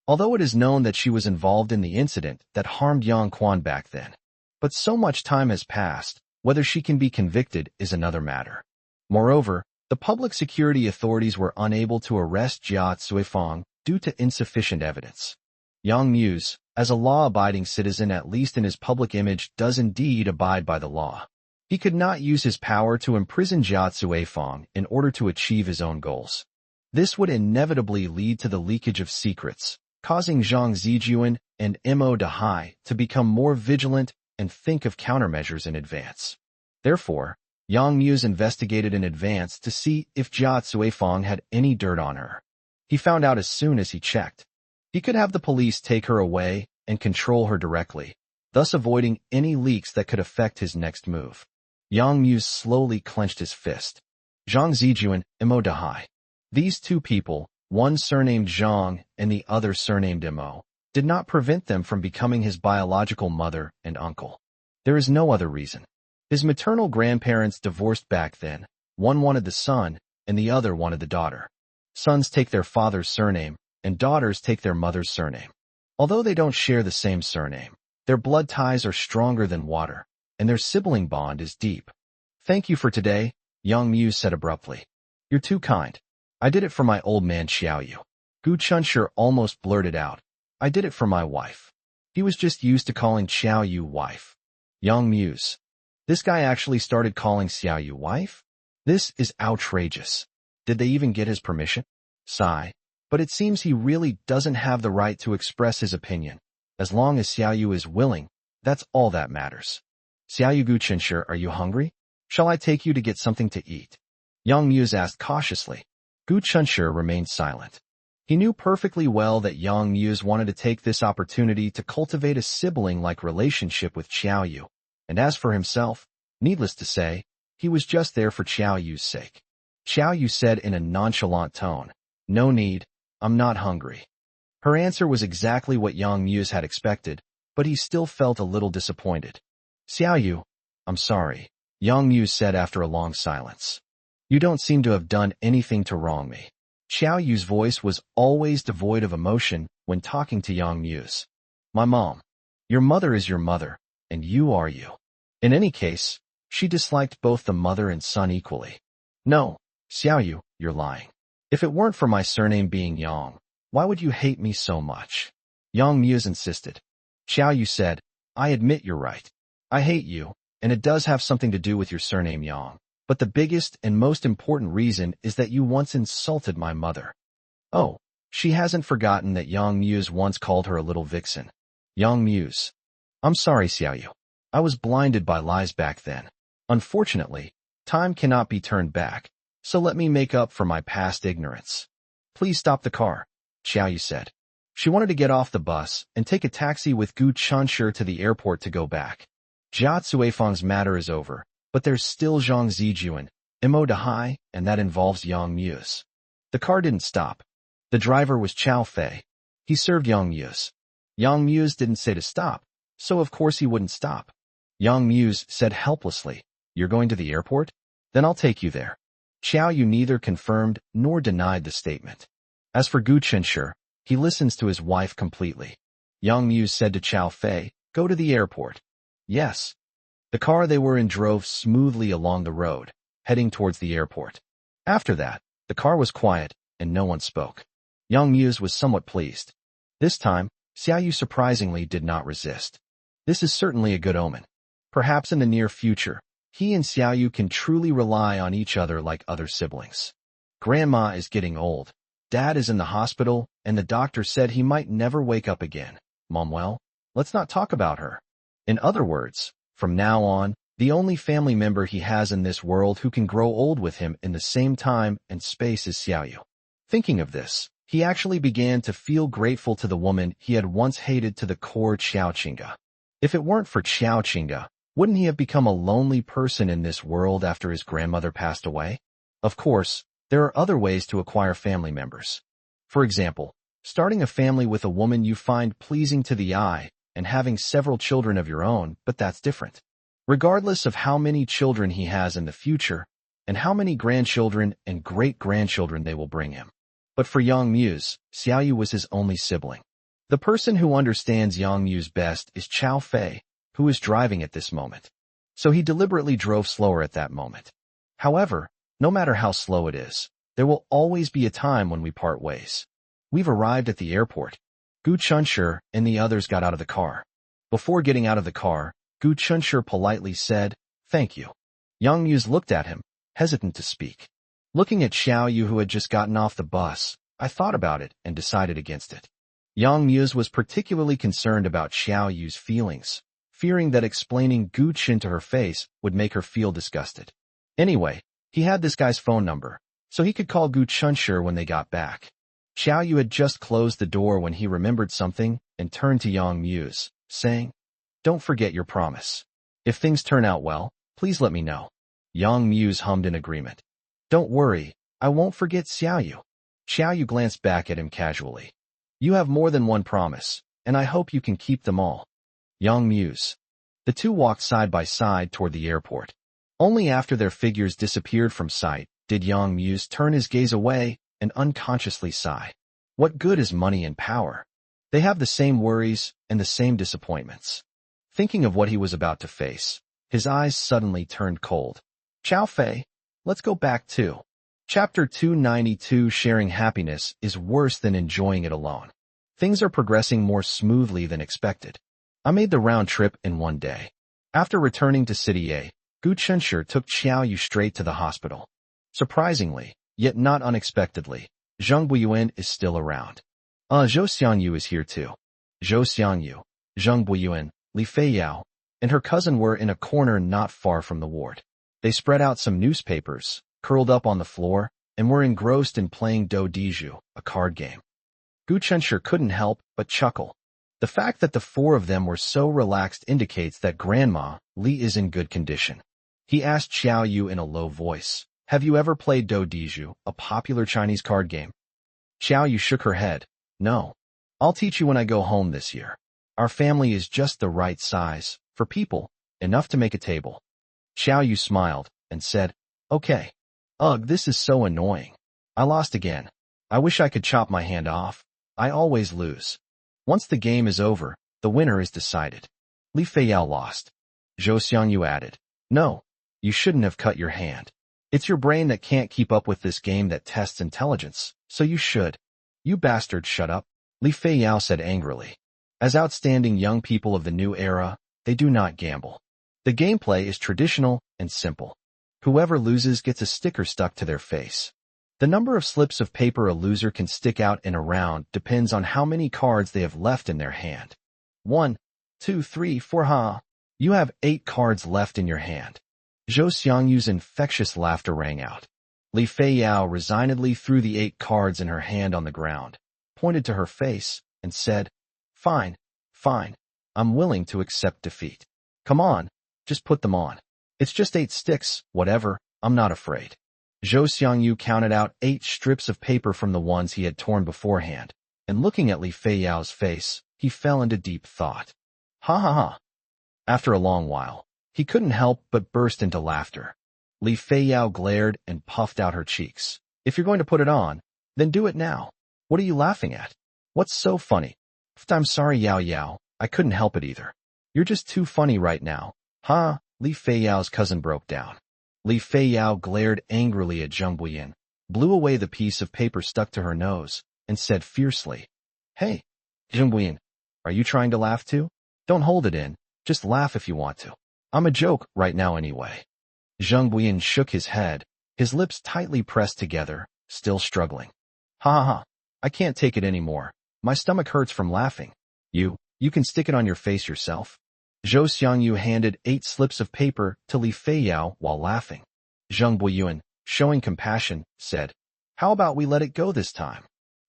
Although it is known that she was involved in the incident that harmed Yang Quan back then. But so much time has passed, whether she can be convicted is another matter. Moreover, the public security authorities were unable to arrest Jia Cuifeng due to insufficient evidence. Yang Yu, as a law-abiding citizen at least in his public image, does indeed abide by the law. He could not use his power to imprison Jia Cuifeng in order to achieve his own goals. This would inevitably lead to the leakage of secrets, causing Zhang Zijuan and Mo Dehai to become more vigilant and think of countermeasures in advance. Therefore, Yang Yu investigated in advance to see if Jia Cuifeng had any dirt on her. He found out as soon as he checked. He could have the police take her away and control her directly, thus avoiding any leaks that could affect his next move. Yang Yu slowly clenched his fist. Zhang Zijuan, Mo Dehai. These two people, one surnamed Zhang and the other surnamed Mo, did not prevent them from becoming his biological mother and uncle. There is no other reason. His maternal grandparents divorced back then. One wanted the son, and the other wanted the daughter. Sons take their father's surname, and daughters take their mother's surname. Although they don't share the same surname, their blood ties are stronger than water, and their sibling bond is deep. Thank you for today, Yang Yu said abruptly. You're too kind. I did it for my old man Xiao Yu. Gu Qinsher almost blurted out. I did it for my wife. He was just used to calling Xiao Yu wife. Yang Yu. This guy actually started calling Xiao Yu wife? This is outrageous. Did they even get his permission? Sigh. But it seems he really doesn't have the right to express his opinion. As long as Xiao Yu is willing, that's all that matters. Xiao Yu, Gu Qinsher, are you hungry? Shall I take you to get something to eat? Yang Yu asked cautiously. Gu Qinsher remained silent. He knew perfectly well that Yang Yu wanted to take this opportunity to cultivate a sibling-like relationship with Xiao Yu. And as for himself, needless to say, he was just there for Xiao Yu's sake. Xiao Yu said in a nonchalant tone, No need, I'm not hungry. Her answer was exactly what Yang Yu had expected, but he still felt a little disappointed. Xiaoyu, I'm sorry, Yang Mu said after a long silence. You don't seem to have done anything to wrong me. Xiaoyu's voice was always devoid of emotion when talking to Yang Mu's. My mom. Your mother is your mother, and you are you. In any case, she disliked both the mother and son equally. No, Xiaoyu, you're lying. If it weren't for my surname being Yang, why would you hate me so much? Yang Muse insisted. Xiaoyu said, I admit you're right. I hate you, and it does have something to do with your surname Yang. But the biggest and most important reason is that you once insulted my mother. Oh, she hasn't forgotten that Yang Muse once called her a little vixen. Yang Muse. I'm sorry, Xiaoyu. I was blinded by lies back then. Unfortunately, time cannot be turned back, so let me make up for my past ignorance. Please stop the car, Xiaoyu said. She wanted to get off the bus and take a taxi with Gu Chunshi to the airport to go back. Jia Cuifeng's matter is over, but there's still Zhang Zijuan, Mo Dehai, and that involves Yang Muse. The car didn't stop. The driver was Chao Fei. He served Yang Muse. Yang Muse didn't say to stop, so of course he wouldn't stop. Yang Muse said helplessly, You're going to the airport? Then I'll take you there. Xiaoyu neither confirmed nor denied the statement. As for Gu Chunshi, he listens to his wife completely. Yang Muse said to Chao Fei, Go to the airport. Yes. The car they were in drove smoothly along the road, heading towards the airport. After that, the car was quiet, and no one spoke. Yang Muse was somewhat pleased. This time, Xiaoyu surprisingly did not resist. This is certainly a good omen. Perhaps in the near future, he and Xiaoyu can truly rely on each other like other siblings. Grandma is getting old. Dad is in the hospital, and the doctor said he might never wake up again. Manuel, let's not talk about her. In other words, from now on, the only family member he has in this world who can grow old with him in the same time and space is Xiaoyu. Thinking of this, he actually began to feel grateful to the woman he had once hated to the core, Qiaoqinga. If it weren't for Qiaoqinga, wouldn't he have become a lonely person in this world after his grandmother passed away? Of course, there are other ways to acquire family members. For example, starting a family with a woman you find pleasing to the eye and having several children of your own, but that's different. Regardless of how many children he has in the future, and how many grandchildren and great-grandchildren they will bring him. But for Yang Muse, Xiaoyu was his only sibling. The person who understands Yang Muse best is Chao Fei, who is driving at this moment. So he deliberately drove slower at that moment. However, no matter how slow it is, there will always be a time when we part ways. We've arrived at the airport. Gu Chunshi and the others got out of the car. Before getting out of the car, Gu Chunshi politely said, Thank you. Yang Muse looked at him, hesitant to speak. Looking at Xiaoyu who had just gotten off the bus, I thought about it and decided against it. Yang Muse was particularly concerned about Xiaoyu's feelings, fearing that explaining Gu Chen to her face would make her feel disgusted. Anyway, he had this guy's phone number, so he could call Gu Chunshi when they got back. Xiaoyu had just closed the door when he remembered something and turned to Yang Muse, saying, Don't forget your promise. If things turn out well, please let me know. Yang Muse hummed in agreement. Don't worry, I won't forget Xiaoyu. Xiaoyu glanced back at him casually. You have more than one promise, and I hope you can keep them all. Yang Muse. The two walked side by side toward the airport. Only after their figures disappeared from sight did Yang Muse turn his gaze away and unconsciously sigh. What good is money and power? They have the same worries and the same disappointments. Thinking of what he was about to face, his eyes suddenly turned cold. Chao Fei, let's go back too. Chapter 292. Sharing happiness is worse than enjoying it alone. Things are progressing more smoothly than expected. I made the round trip in one day. After returning to City A, Gu Chunshi took Xiaoyu straight to the hospital. Surprisingly, yet not unexpectedly, Zhang Buiyuan is still around. Zhou Xiangyu is here too. Zhou Xiangyu, Zhang Buiyuan, Li Feiyao, and her cousin were in a corner not far from the ward. They spread out some newspapers, curled up on the floor, and were engrossed in playing Do Diju, a card game. Gu Chunshi couldn't help but chuckle. The fact that the four of them were so relaxed indicates that Grandma, Li, is in good condition. He asked Xiaoyu in a low voice, Have you ever played Do Diju, a popular Chinese card game? Xiaoyu shook her head. No. I'll teach you when I go home this year. Our family is just the right size, for people, enough to make a table. Xiao Yu smiled and said, okay. Ugh, this is so annoying. I lost again. I wish I could chop my hand off. I always lose. Once the game is over, the winner is decided. Li Feiyao lost. Zhou Xiangyu added, no, you shouldn't have cut your hand. It's your brain that can't keep up with this game that tests intelligence, so you should. You bastard, shut up, Li Feiyao said angrily. As outstanding young people of the new era, they do not gamble. The gameplay is traditional and simple. Whoever loses gets a sticker stuck to their face. The number of slips of paper a loser can stick out in a round depends on how many cards they have left in their hand. 1, 2, 3, 4, ha. You have 8 cards left in your hand. Zhou Xiangyu's infectious laughter rang out. Li Feiyao resignedly threw the 8 cards in her hand on the ground, pointed to her face, and said, fine, fine. I'm willing to accept defeat. Come on, just put them on. It's just 8 sticks, whatever, I'm not afraid. Zhou Xiangyu counted out 8 strips of paper from the ones he had torn beforehand, and looking at Li Feiyao's face, he fell into deep thought. Ha ha ha. After a long while, he couldn't help but burst into laughter. Li Feiyao glared and puffed out her cheeks. If you're going to put it on, then do it now. What are you laughing at? What's so funny? I'm sorry, Yao Yao, I couldn't help it either. You're just too funny right now. Ha, Li Feiyao's cousin broke down. Li Feiyao glared angrily at Zheng Buyin, blew away the piece of paper stuck to her nose, and said fiercely, hey, Zheng Buyin, are you trying to laugh too? Don't hold it in, just laugh if you want to. I'm a joke right now anyway. Zheng Buyin shook his head, his lips tightly pressed together, still struggling. Ha ha ha, I can't take it anymore. My stomach hurts from laughing. You can stick it on your face yourself. Zhou Xiangyu handed 8 slips of paper to Li Feiyao while laughing. Zheng Buiyuan, showing compassion, said, how about we let it go this time?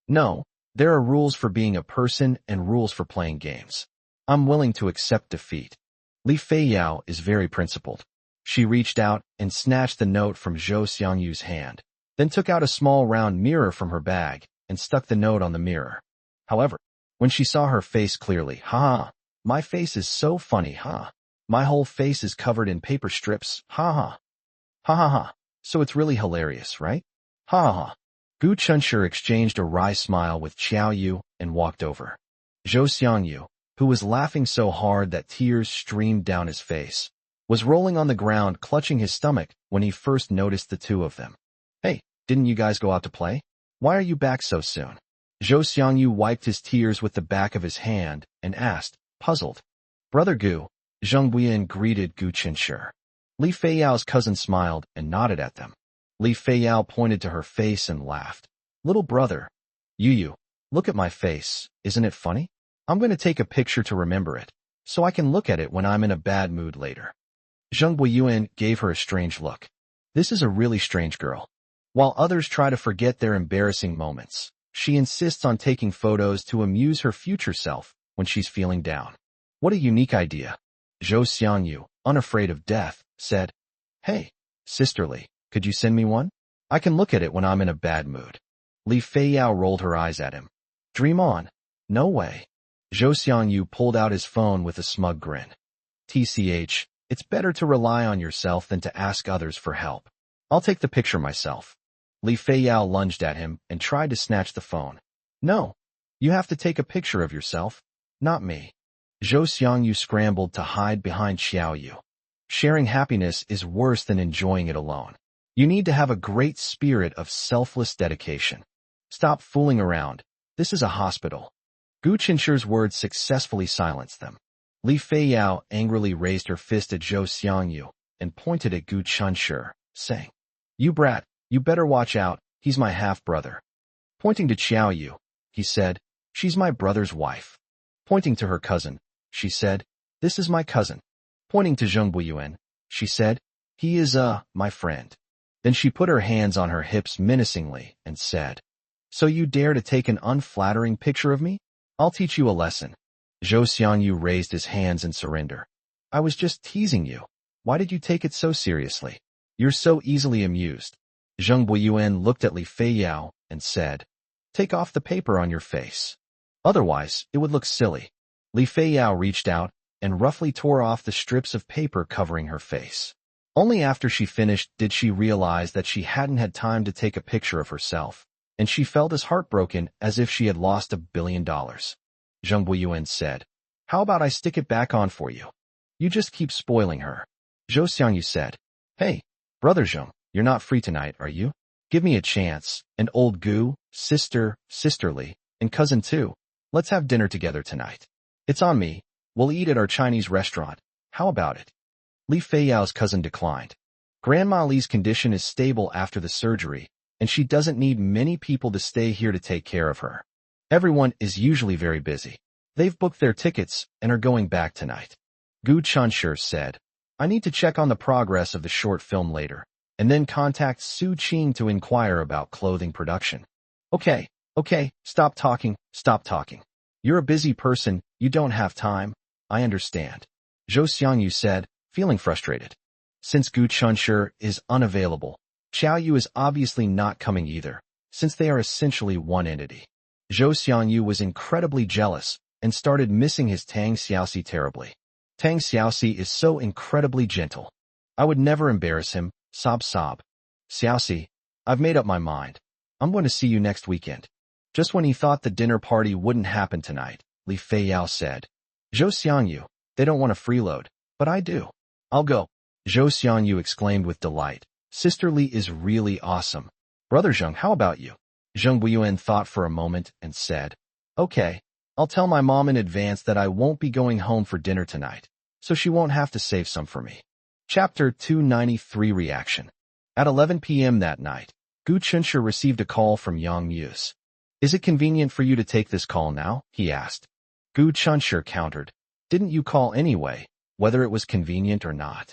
No, there are rules for being a person and rules for playing games. I'm willing to accept defeat. Li Feiyao is very principled. She reached out and snatched the note from Zhou Xiangyu's hand, then took out a small round mirror from her bag and stuck the note on the mirror. However, when she saw her face clearly, ha, my face is so funny, ha. My whole face is covered in paper strips, ha ha. Ha ha ha. So it's really hilarious, right? Ha ha ha. Gu Chunshur exchanged a wry smile with Qiao Yu and walked over. Zhou Xiangyu, who was laughing so hard that tears streamed down his face, was rolling on the ground clutching his stomach when he first noticed the two of them. Hey, didn't you guys go out to play? Why are you back so soon? Zhou Xiangyu wiped his tears with the back of his hand and asked, puzzled. Brother Gu, Zheng Buyin greeted Gu Chunshur. Li Feiyao's cousin smiled and nodded at them. Li Feiyao pointed to her face and laughed. Little brother, Yu, look at my face, isn't it funny? I'm going to take a picture to remember it, so I can look at it when I'm in a bad mood later. Zheng Buiyuan gave her a strange look. This is a really strange girl. While others try to forget their embarrassing moments, she insists on taking photos to amuse her future self when she's feeling down. What a unique idea. Zhou Xiangyu, unafraid of death, said, hey, sisterly, could you send me one? I can look at it when I'm in a bad mood. Li Feiyao rolled her eyes at him. Dream on. No way. Zhou Xiangyu pulled out his phone with a smug grin. TCH, it's better to rely on yourself than to ask others for help. I'll take the picture myself. Li Feiyao lunged at him and tried to snatch the phone. No, you have to take a picture of yourself, not me. Zhou Xiangyu scrambled to hide behind Xiao Yu. Sharing happiness is worse than enjoying it alone. You need to have a great spirit of selfless dedication. Stop fooling around. This is a hospital. Gu Chinshur's words successfully silenced them. Li Feiyao angrily raised her fist at Zhou Xiangyu and pointed at Gu Chunshur, saying, you brat, you better watch out, he's my half-brother. Pointing to Qiao Yu, he said, she's my brother's wife. Pointing to her cousin, she said, this is my cousin. Pointing to Zheng Buiyuan, she said, he is, my friend. Then she put her hands on her hips menacingly and said, so you dare to take an unflattering picture of me? I'll teach you a lesson. Zhou Xiangyu raised his hands in surrender. I was just teasing you. Why did you take it so seriously? You're so easily amused. Zheng Buiyuan looked at Li Feiyao and said, take off the paper on your face. Otherwise, it would look silly. Li Feiyao reached out and roughly tore off the strips of paper covering her face. Only after she finished did she realize that she hadn't had time to take a picture of herself, and she felt as heartbroken as if she had lost $1 billion. Zheng Buiyuan said, "How about I stick it back on for you? You just keep spoiling her." Zhou Xiangyu said, "Hey, brother Zheng, you're not free tonight, are you? Give me a chance, and old Gu, sisterly, and cousin too. Let's have dinner together tonight. It's on me. We'll eat at our Chinese restaurant. How about it?" Li Feiyao's cousin declined. Grandma Li's condition is stable after the surgery, and she doesn't need many people to stay here to take care of her. Everyone is usually very busy. They've booked their tickets and are going back tonight. Gu Chunshi said, "I need to check on the progress of the short film later, and then contact Su Qing to inquire about clothing production." Okay, stop talking. You're a busy person, you don't have time. I understand. Zhou Xiangyu said, feeling frustrated. Since Gu Chunshi is unavailable, Xiao Yu is obviously not coming either, since they are essentially one entity. Zhou Xiangyu was incredibly jealous and started missing his Tang Xiaoxi terribly. Tang Xiaoxi is so incredibly gentle. I would never embarrass him, sob. Xiaoxi, I've made up my mind. I'm going to see you next weekend. Just when he thought the dinner party wouldn't happen tonight, Li Feiyao said, "Zhou Xiangyu, they don't want to freeload, but I do. I'll go." Zhou Xiangyu exclaimed with delight. Sister Li is really awesome. Brother Zheng, how about you? Zheng Buiyuan thought for a moment and said, "Okay, I'll tell my mom in advance that I won't be going home for dinner tonight, so she won't have to save some for me." Chapter 293 Reaction. At 11 p.m. that night, Gu Chunshi received a call from Yang Muse. "Is it convenient for you to take this call now?" he asked. Gu Chunshi countered, "Didn't you call anyway, whether it was convenient or not?"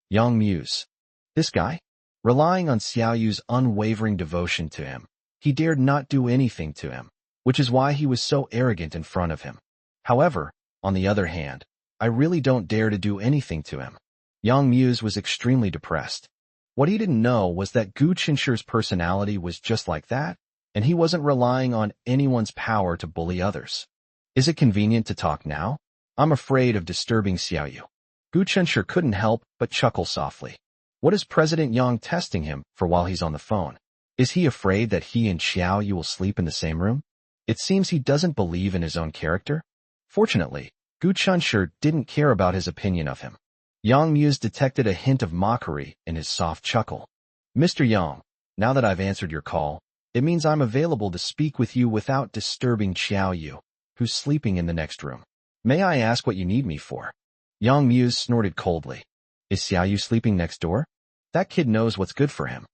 Yang Muse. This guy? Relying on Xiao Yu's unwavering devotion to him, he dared not do anything to him, which is why he was so arrogant in front of him. However, on the other hand, I really don't dare to do anything to him. Yang Muse was extremely depressed. What he didn't know was that Gu Chunshi's personality was just like that, and he wasn't relying on anyone's power to bully others. "Is it convenient to talk now? I'm afraid of disturbing Xiao Yu." Gu Chunshi couldn't help but chuckle softly. What is President Yang testing him for while he's on the phone? Is he afraid that he and Xiao Yu will sleep in the same room? It seems he doesn't believe in his own character. Fortunately, Gu Chunshi didn't care about his opinion of him. Yang Muse detected a hint of mockery in his soft chuckle. "Mr. Yang, now that I've answered your call, it means I'm available to speak with you without disturbing Xiao Yu, who's sleeping in the next room. May I ask what you need me for?" Yang Muse snorted coldly. "Is Xiao Yu sleeping next door? That kid knows what's good for him."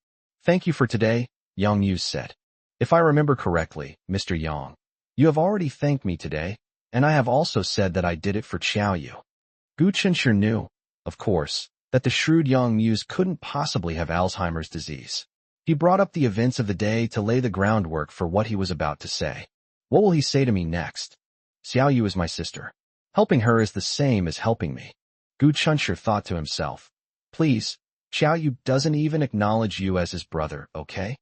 "Thank you for today," Yang Muse said. "If I remember correctly, Mr. Yang, you have already thanked me today, and I have also said that I did it for Xiao Yu." Gu Chunshi knew, of course, that the shrewd Yang Muse couldn't possibly have Alzheimer's disease. He brought up the events of the day to lay the groundwork for what he was about to say. What will he say to me next? Xiao Yu is my sister. Helping her is the same as helping me. Gu Chunshi thought to himself. Please, Xiao Yu doesn't even acknowledge you as his brother, okay?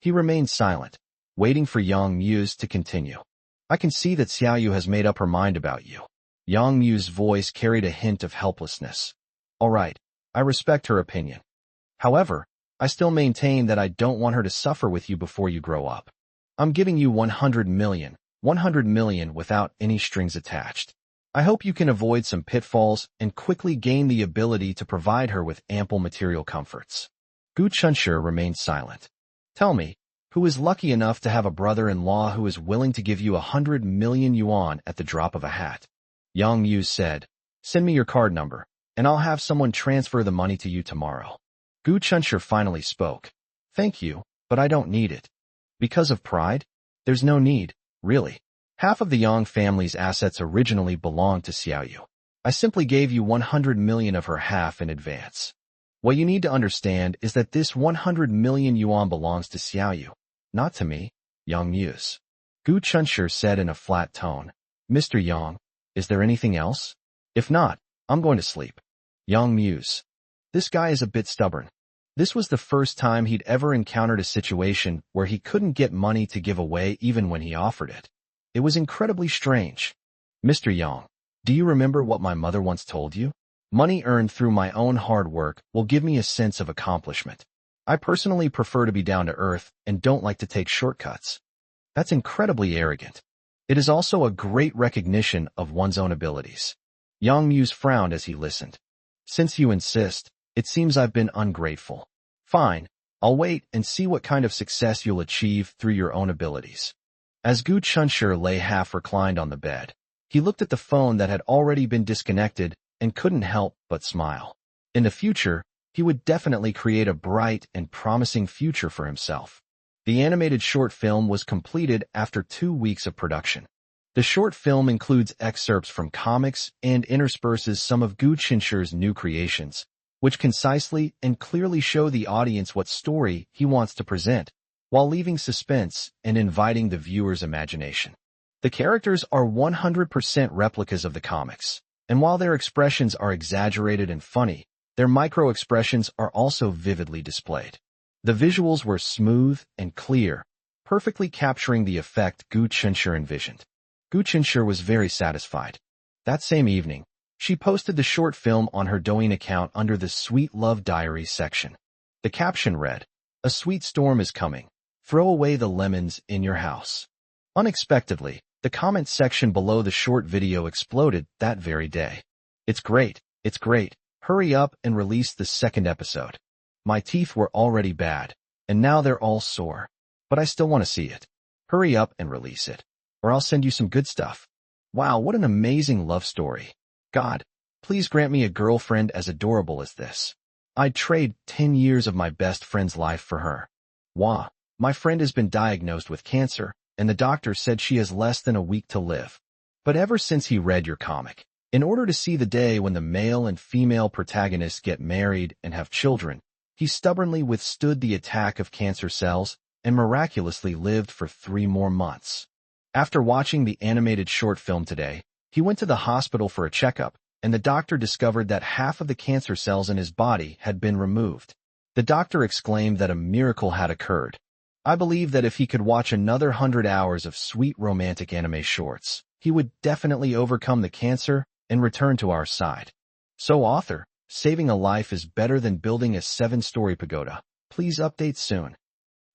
He remained silent, waiting for Yang Muse to continue. I can see that Xiao Yu has made up her mind about you. Yang Muse's voice carried a hint of helplessness. All right, I respect her opinion. However, I still maintain that I don't want her to suffer with you before you grow up. I'm giving you 100 million without any strings attached. I hope you can avoid some pitfalls and quickly gain the ability to provide her with ample material comforts. Gu Chunshi remained silent. Tell me, who is lucky enough to have a brother-in-law who is willing to give you 100 million yuan at the drop of a hat? Yang Muse said, send me your card number, and I'll have someone transfer the money to you tomorrow. Gu Chunshi finally spoke. Thank you, but I don't need it. Because of pride? There's no need, really. Half of the Yang family's assets originally belonged to Xiao Yu. I simply gave you 100 million of her half in advance. What you need to understand is that this 100 million yuan belongs to Xiao Yu, not to me, Yang Muse. Gu Chunshi said in a flat tone, Mr. Yang, is there anything else? If not, I'm going to sleep. Yang Muse. This guy is a bit stubborn. This was the first time he'd ever encountered a situation where he couldn't get money to give away even when he offered it. It was incredibly strange. Mr. Yang, Do you remember what my mother once told you? Money earned through my own hard work will give me a sense of accomplishment. I personally prefer to be down to earth and don't like to take shortcuts. That's incredibly arrogant. It is also a great recognition of one's own abilities. Yang Muse frowned as he listened. Since you insist, it seems I've been ungrateful. Fine, I'll wait and see what kind of success you'll achieve through your own abilities. As Gu Chunshur lay half reclined on the bed, he looked at the phone that had already been disconnected and couldn't help but smile. In the future, he would definitely create a bright and promising future for himself. The animated short film was completed after 2 weeks of production. The short film includes excerpts from comics and intersperses some of Gu Chunshur's new creations, which concisely and clearly show the audience what story he wants to present, while leaving suspense and inviting the viewer's imagination. The characters are 100% replicas of the comics, and while their expressions are exaggerated and funny, their micro-expressions are also vividly displayed. The visuals were smooth and clear, perfectly capturing the effect Gu Chunshur envisioned. Gu Chunshur was very satisfied. That same evening, she posted the short film on her Douyin account under the Sweet Love Diary section. The caption read, "A sweet storm is coming. Throw away the lemons in your house." Unexpectedly, the comment section below the short video exploded that very day. It's great, hurry up and release the second episode. My teeth were already bad, and now they're all sore. But I still want to see it. Hurry up and release it, or I'll send you some good stuff. Wow, what an amazing love story. God, please grant me a girlfriend as adorable as this. I'd trade 10 years of my best friend's life for her. Wah, my friend has been diagnosed with cancer, and the doctor said she has less than a week to live. But ever since he read your comic, in order to see the day when the male and female protagonists get married and have children, he stubbornly withstood the attack of cancer cells and miraculously lived for 3 more months. After watching the animated short film today, he went to the hospital for a checkup, and the doctor discovered that half of the cancer cells in his body had been removed. The doctor exclaimed that a miracle had occurred. I believe that if he could watch another 100 hours of sweet romantic anime shorts, he would definitely overcome the cancer and return to our side. So author, saving a life is better than building a 7-story pagoda. Please update soon.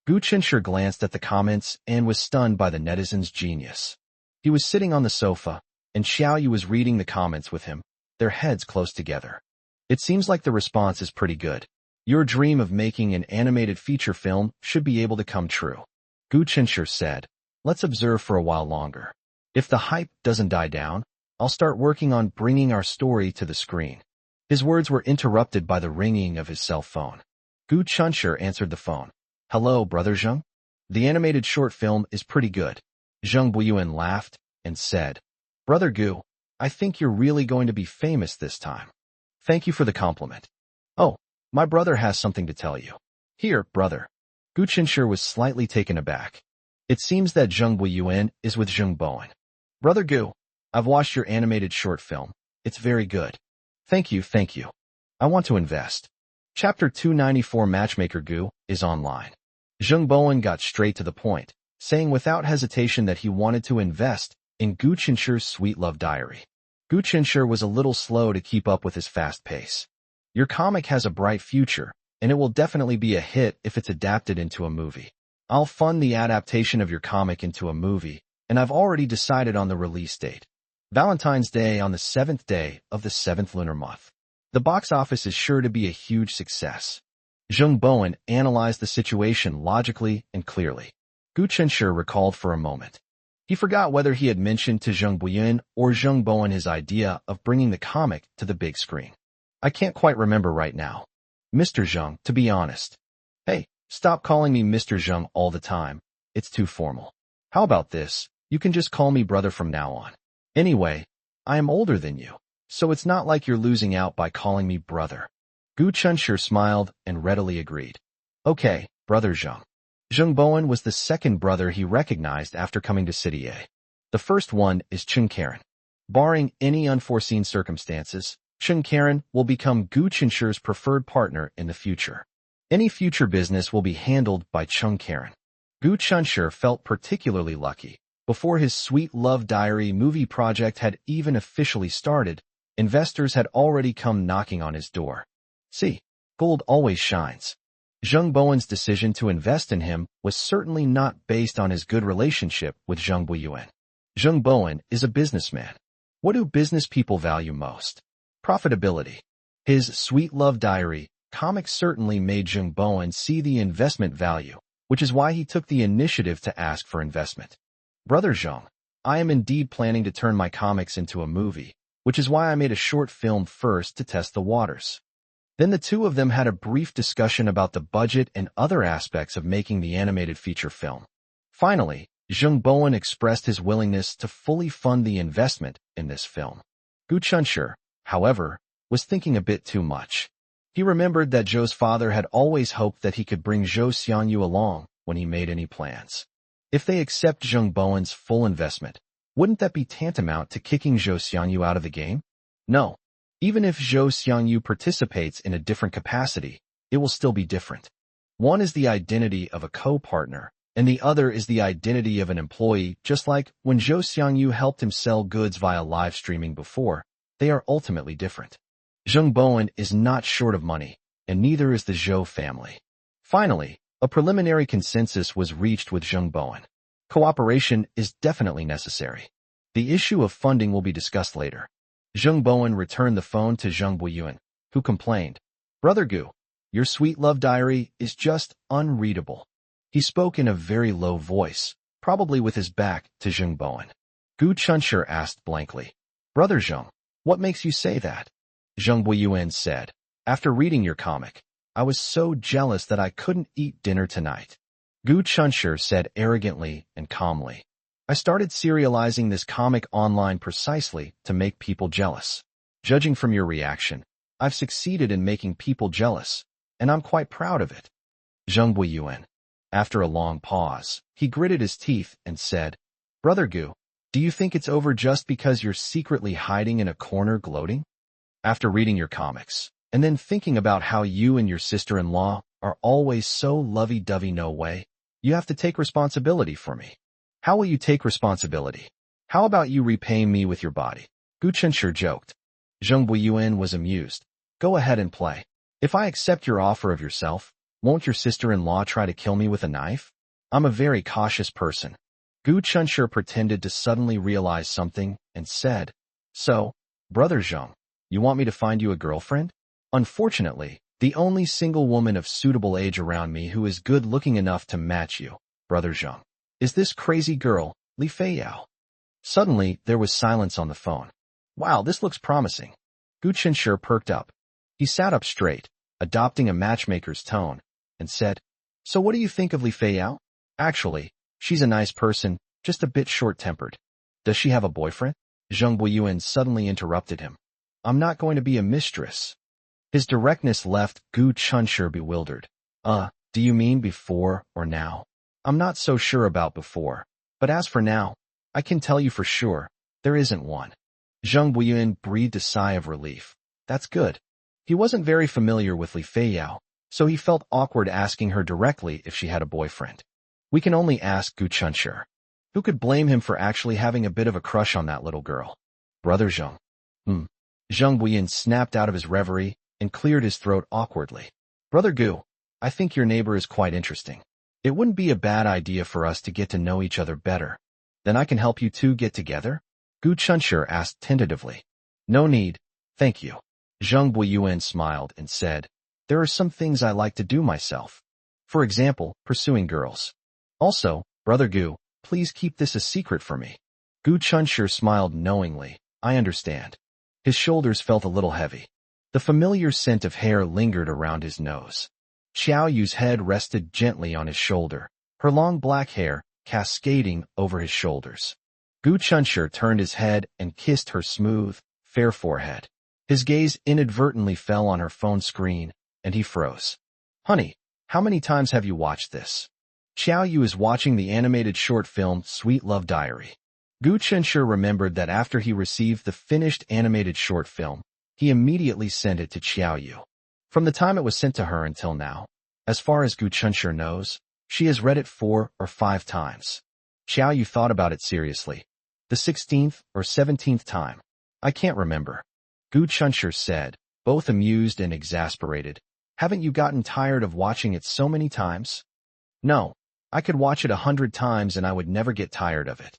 Gu Chunshur glanced at the comments and was stunned by the netizens' genius. He was sitting on the sofa, and Xiaoyu was reading the comments with him, their heads close together. It seems like the response is pretty good. Your dream of making an animated feature film should be able to come true. Gu Chunshur said, let's observe for a while longer. If the hype doesn't die down, I'll start working on bringing our story to the screen. His words were interrupted by the ringing of his cell phone. Gu Chunshur answered the phone. Hello, Brother Zheng? The animated short film is pretty good. Zheng Buiyuan laughed and said, Brother Gu, I think you're really going to be famous this time. Thank you for the compliment. Oh, my brother has something to tell you. Here, brother. Gu Chunshur was slightly taken aback. It seems that Zheng Buiyuan is with Zheng Bowen. Brother Gu, I've watched your animated short film. It's very good. Thank you. I want to invest. Chapter 294 Matchmaker Gu is online. Zheng Bowen got straight to the point, saying without hesitation that he wanted to invest in Gu Chunshur's Sweet Love Diary. Gu Chunshur was a little slow to keep up with his fast pace. Your comic has a bright future, and it will definitely be a hit if it's adapted into a movie. I'll fund the adaptation of your comic into a movie, and I've already decided on the release date. Valentine's Day on the 7th day of the 7th lunar month. The box office is sure to be a huge success. Zheng Bowen analyzed the situation logically and clearly. Gu Chunshur recalled for a moment. He forgot whether he had mentioned to Zheng Buiyuan or Zheng Bowen his idea of bringing the comic to the big screen. I can't quite remember right now. Mr. Zheng, to be honest. Hey, stop calling me Mr. Zheng all the time. It's too formal. How about this? You can just call me brother from now on. Anyway, I am older than you, so it's not like you're losing out by calling me brother. Gu Chunshur smiled and readily agreed. Okay, brother Zheng. Zheng Bowen was the second brother he recognized after coming to City A. The first one is Chung Karen. Barring any unforeseen circumstances, Chung Karen will become Gu Chunshur's preferred partner in the future. Any future business will be handled by Chung Karen. Gu Chunshur felt particularly lucky. Before his Sweet Love Diary movie project had even officially started, investors had already come knocking on his door. See, gold always shines. Jung Bowen's decision to invest in him was certainly not based on his good relationship with Jung Buyuan. Jung Bowen is a businessman. What do business people value most? Profitability. His Sweet Love Diary comic certainly made Jung Bowen see the investment value, which is why he took the initiative to ask for investment. Brother Jung, I am indeed planning to turn my comics into a movie, which is why I made a short film first to test the waters. Then the two of them had a brief discussion about the budget and other aspects of making the animated feature film. Finally, Jung Bowen expressed his willingness to fully fund the investment in this film. Gu Chunshi, however, was thinking a bit too much. He remembered that Zhou's father had always hoped that he could bring Zhou Xiangyu along when he made any plans. If they accept Jung Bowen's full investment, wouldn't that be tantamount to kicking Zhou Xiangyu out of the game? No. Even if Zhou Xiangyu participates in a different capacity, it will still be different. One is the identity of a co-partner, and the other is the identity of an employee, just like when Zhou Xiangyu helped him sell goods via live streaming before. They are ultimately different. Jung Bowen is not short of money, and neither is the Zhou family. Finally, a preliminary consensus was reached with Jung Bowen. Cooperation is definitely necessary. The issue of funding will be discussed later. Jung Bowen returned the phone to Jung Buyuan, who complained, "Brother Gu, your Sweet Love Diary is just unreadable." He spoke in a very low voice, probably with his back to Jung Bowen. Gu Chunshi asked blankly, "Brother Jung, what makes you say that?" Jung Buyuan said, "After reading your comic, I was so jealous that I couldn't eat dinner tonight." Gu Chunshi said arrogantly and calmly, "I started serializing this comic online precisely to make people jealous. Judging from your reaction, I've succeeded in making people jealous, and I'm quite proud of it." Jung Buyuan. After a long pause, he gritted his teeth and said, "Brother Gu, do you think it's over just because you're secretly hiding in a corner gloating? After reading your comics, and then thinking about how you and your sister-in-law are always so lovey-dovey no way, you have to take responsibility for me. How will you take responsibility? How about you repay me with your body?" Gu Chunshi joked. Jung Buyuan was amused. "Go ahead and play. If I accept your offer of yourself, won't your sister-in-law try to kill me with a knife? I'm a very cautious person." Gu Chunshi pretended to suddenly realize something and said, "So, Brother Jung, you want me to find you a girlfriend? Unfortunately, the only single woman of suitable age around me who is good-looking enough to match you, Brother Jung, is this crazy girl, Li Feiyao." Suddenly, there was silence on the phone. "Wow, this looks promising." Gu Chunshi perked up. He sat up straight, adopting a matchmaker's tone, and said, "So what do you think of Li Feiyao? Actually, she's a nice person, just a bit short-tempered." "Does she have a boyfriend?" Jung Buyuan suddenly interrupted him. "I'm not going to be a mistress." His directness left Gu Chunshi bewildered. Do you mean before or now?" "I'm not so sure about before, but as for now, I can tell you for sure, there isn't one." Jung Buyuan breathed a sigh of relief. That's good. He wasn't very familiar with Li Feiyao, so he felt awkward asking her directly if she had a boyfriend. We can only ask Gu Chunshi. Who could blame him for actually having a bit of a crush on that little girl? Brother Jung. Jung Buyuan snapped out of his reverie and cleared his throat awkwardly. "Brother Gu, I think your neighbor is quite interesting. It wouldn't be a bad idea for us to get to know each other better. Then I can help you two get together?" Gu Chunshi asked tentatively. "No need, thank you." Jung Buyuan smiled and said, "There are some things I like to do myself. For example, pursuing girls. Also, Brother Gu, please keep this a secret for me." Gu Chunshi smiled knowingly. "I understand." His shoulders felt a little heavy. The familiar scent of hair lingered around his nose. Xiao Yu's head rested gently on his shoulder, her long black hair cascading over his shoulders. Gu Chunshi turned his head and kissed her smooth, fair forehead. His gaze inadvertently fell on her phone screen, and he froze. "Honey, how many times have you watched this?" Xiao Yu is watching the animated short film Sweet Love Diary. Gu Chunshi remembered that after he received the finished animated short film, he immediately sent it to Xiao Yu. From the time it was sent to her until now, as far as Gu Chunshi knows, she has read it 4 or 5 times. Xiao Yu thought about it seriously. The 16th or 17th time. I can't remember. Gu Chunshur said, both amused and exasperated. Haven't you gotten tired of watching it so many times? No. I could watch it 100 times and I would never get tired of it.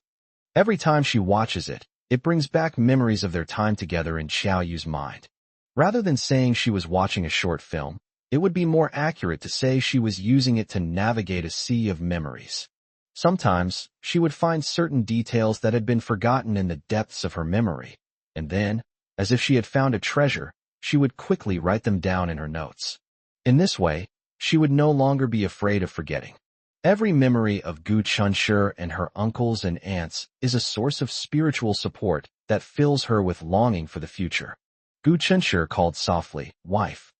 Every time she watches it, it brings back memories of their time together in Xiao Yu's mind. Rather than saying she was watching a short film, it would be more accurate to say she was using it to navigate a sea of memories. Sometimes, she would find certain details that had been forgotten in the depths of her memory, and then, as if she had found a treasure, she would quickly write them down in her notes. In this way, she would no longer be afraid of forgetting. Every memory of Gu Chunshur and her uncles and aunts is a source of spiritual support that fills her with longing for the future. Gu Chunshur called softly, "Wife."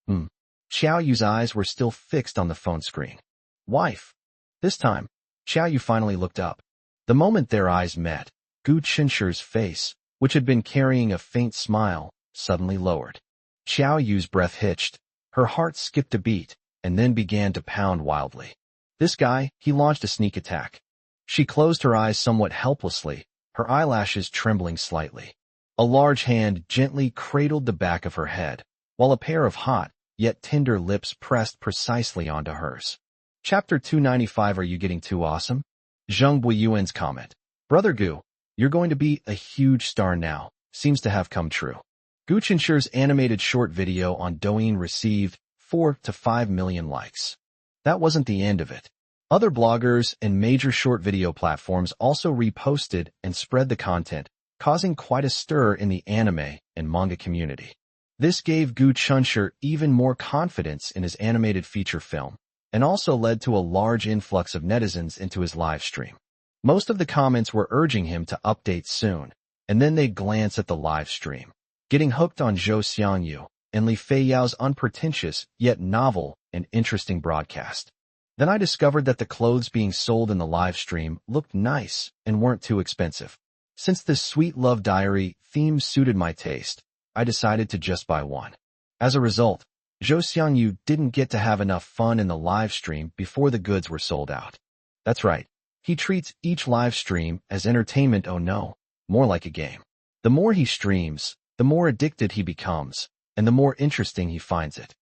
Xiao Yu's eyes were still fixed on the phone screen. "Wife." This time, Xiao Yu finally looked up. The moment their eyes met, Gu Chunshur's face, which had been carrying a faint smile, suddenly lowered. Xiao Yu's breath hitched, her heart skipped a beat, and then began to pound wildly. This guy, he launched a sneak attack. She closed her eyes somewhat helplessly, her eyelashes trembling slightly. A large hand gently cradled the back of her head, while a pair of hot, yet tender lips pressed precisely onto hers. Chapter 295. Are you getting too awesome? Zheng Buiyuan's comment. Brother Gu, you're going to be a huge star now, seems to have come true. Gu Chunshur's animated short video on Douyin received 4 to 5 million likes. That wasn't the end of it. Other bloggers and major short video platforms also reposted and spread the content, causing quite a stir in the anime and manga community. This gave Gu Chunshur even more confidence in his animated feature film, and also led to a large influx of netizens into his live stream. Most of the comments were urging him to update soon, and then they'd glance at the live stream. Getting hooked on Zhou Xiangyu and Li Feiyao's unpretentious, yet novel and interesting broadcast. Then I discovered that the clothes being sold in the live stream looked nice and weren't too expensive. Since this sweet love diary theme suited my taste, I decided to just buy one. As a result, Zhou Xiangyu didn't get to have enough fun in the live stream before the goods were sold out. That's right, he treats each live stream as entertainment. Oh no, more like a game. The more he streams, the more addicted he becomes, and the more interesting he finds it.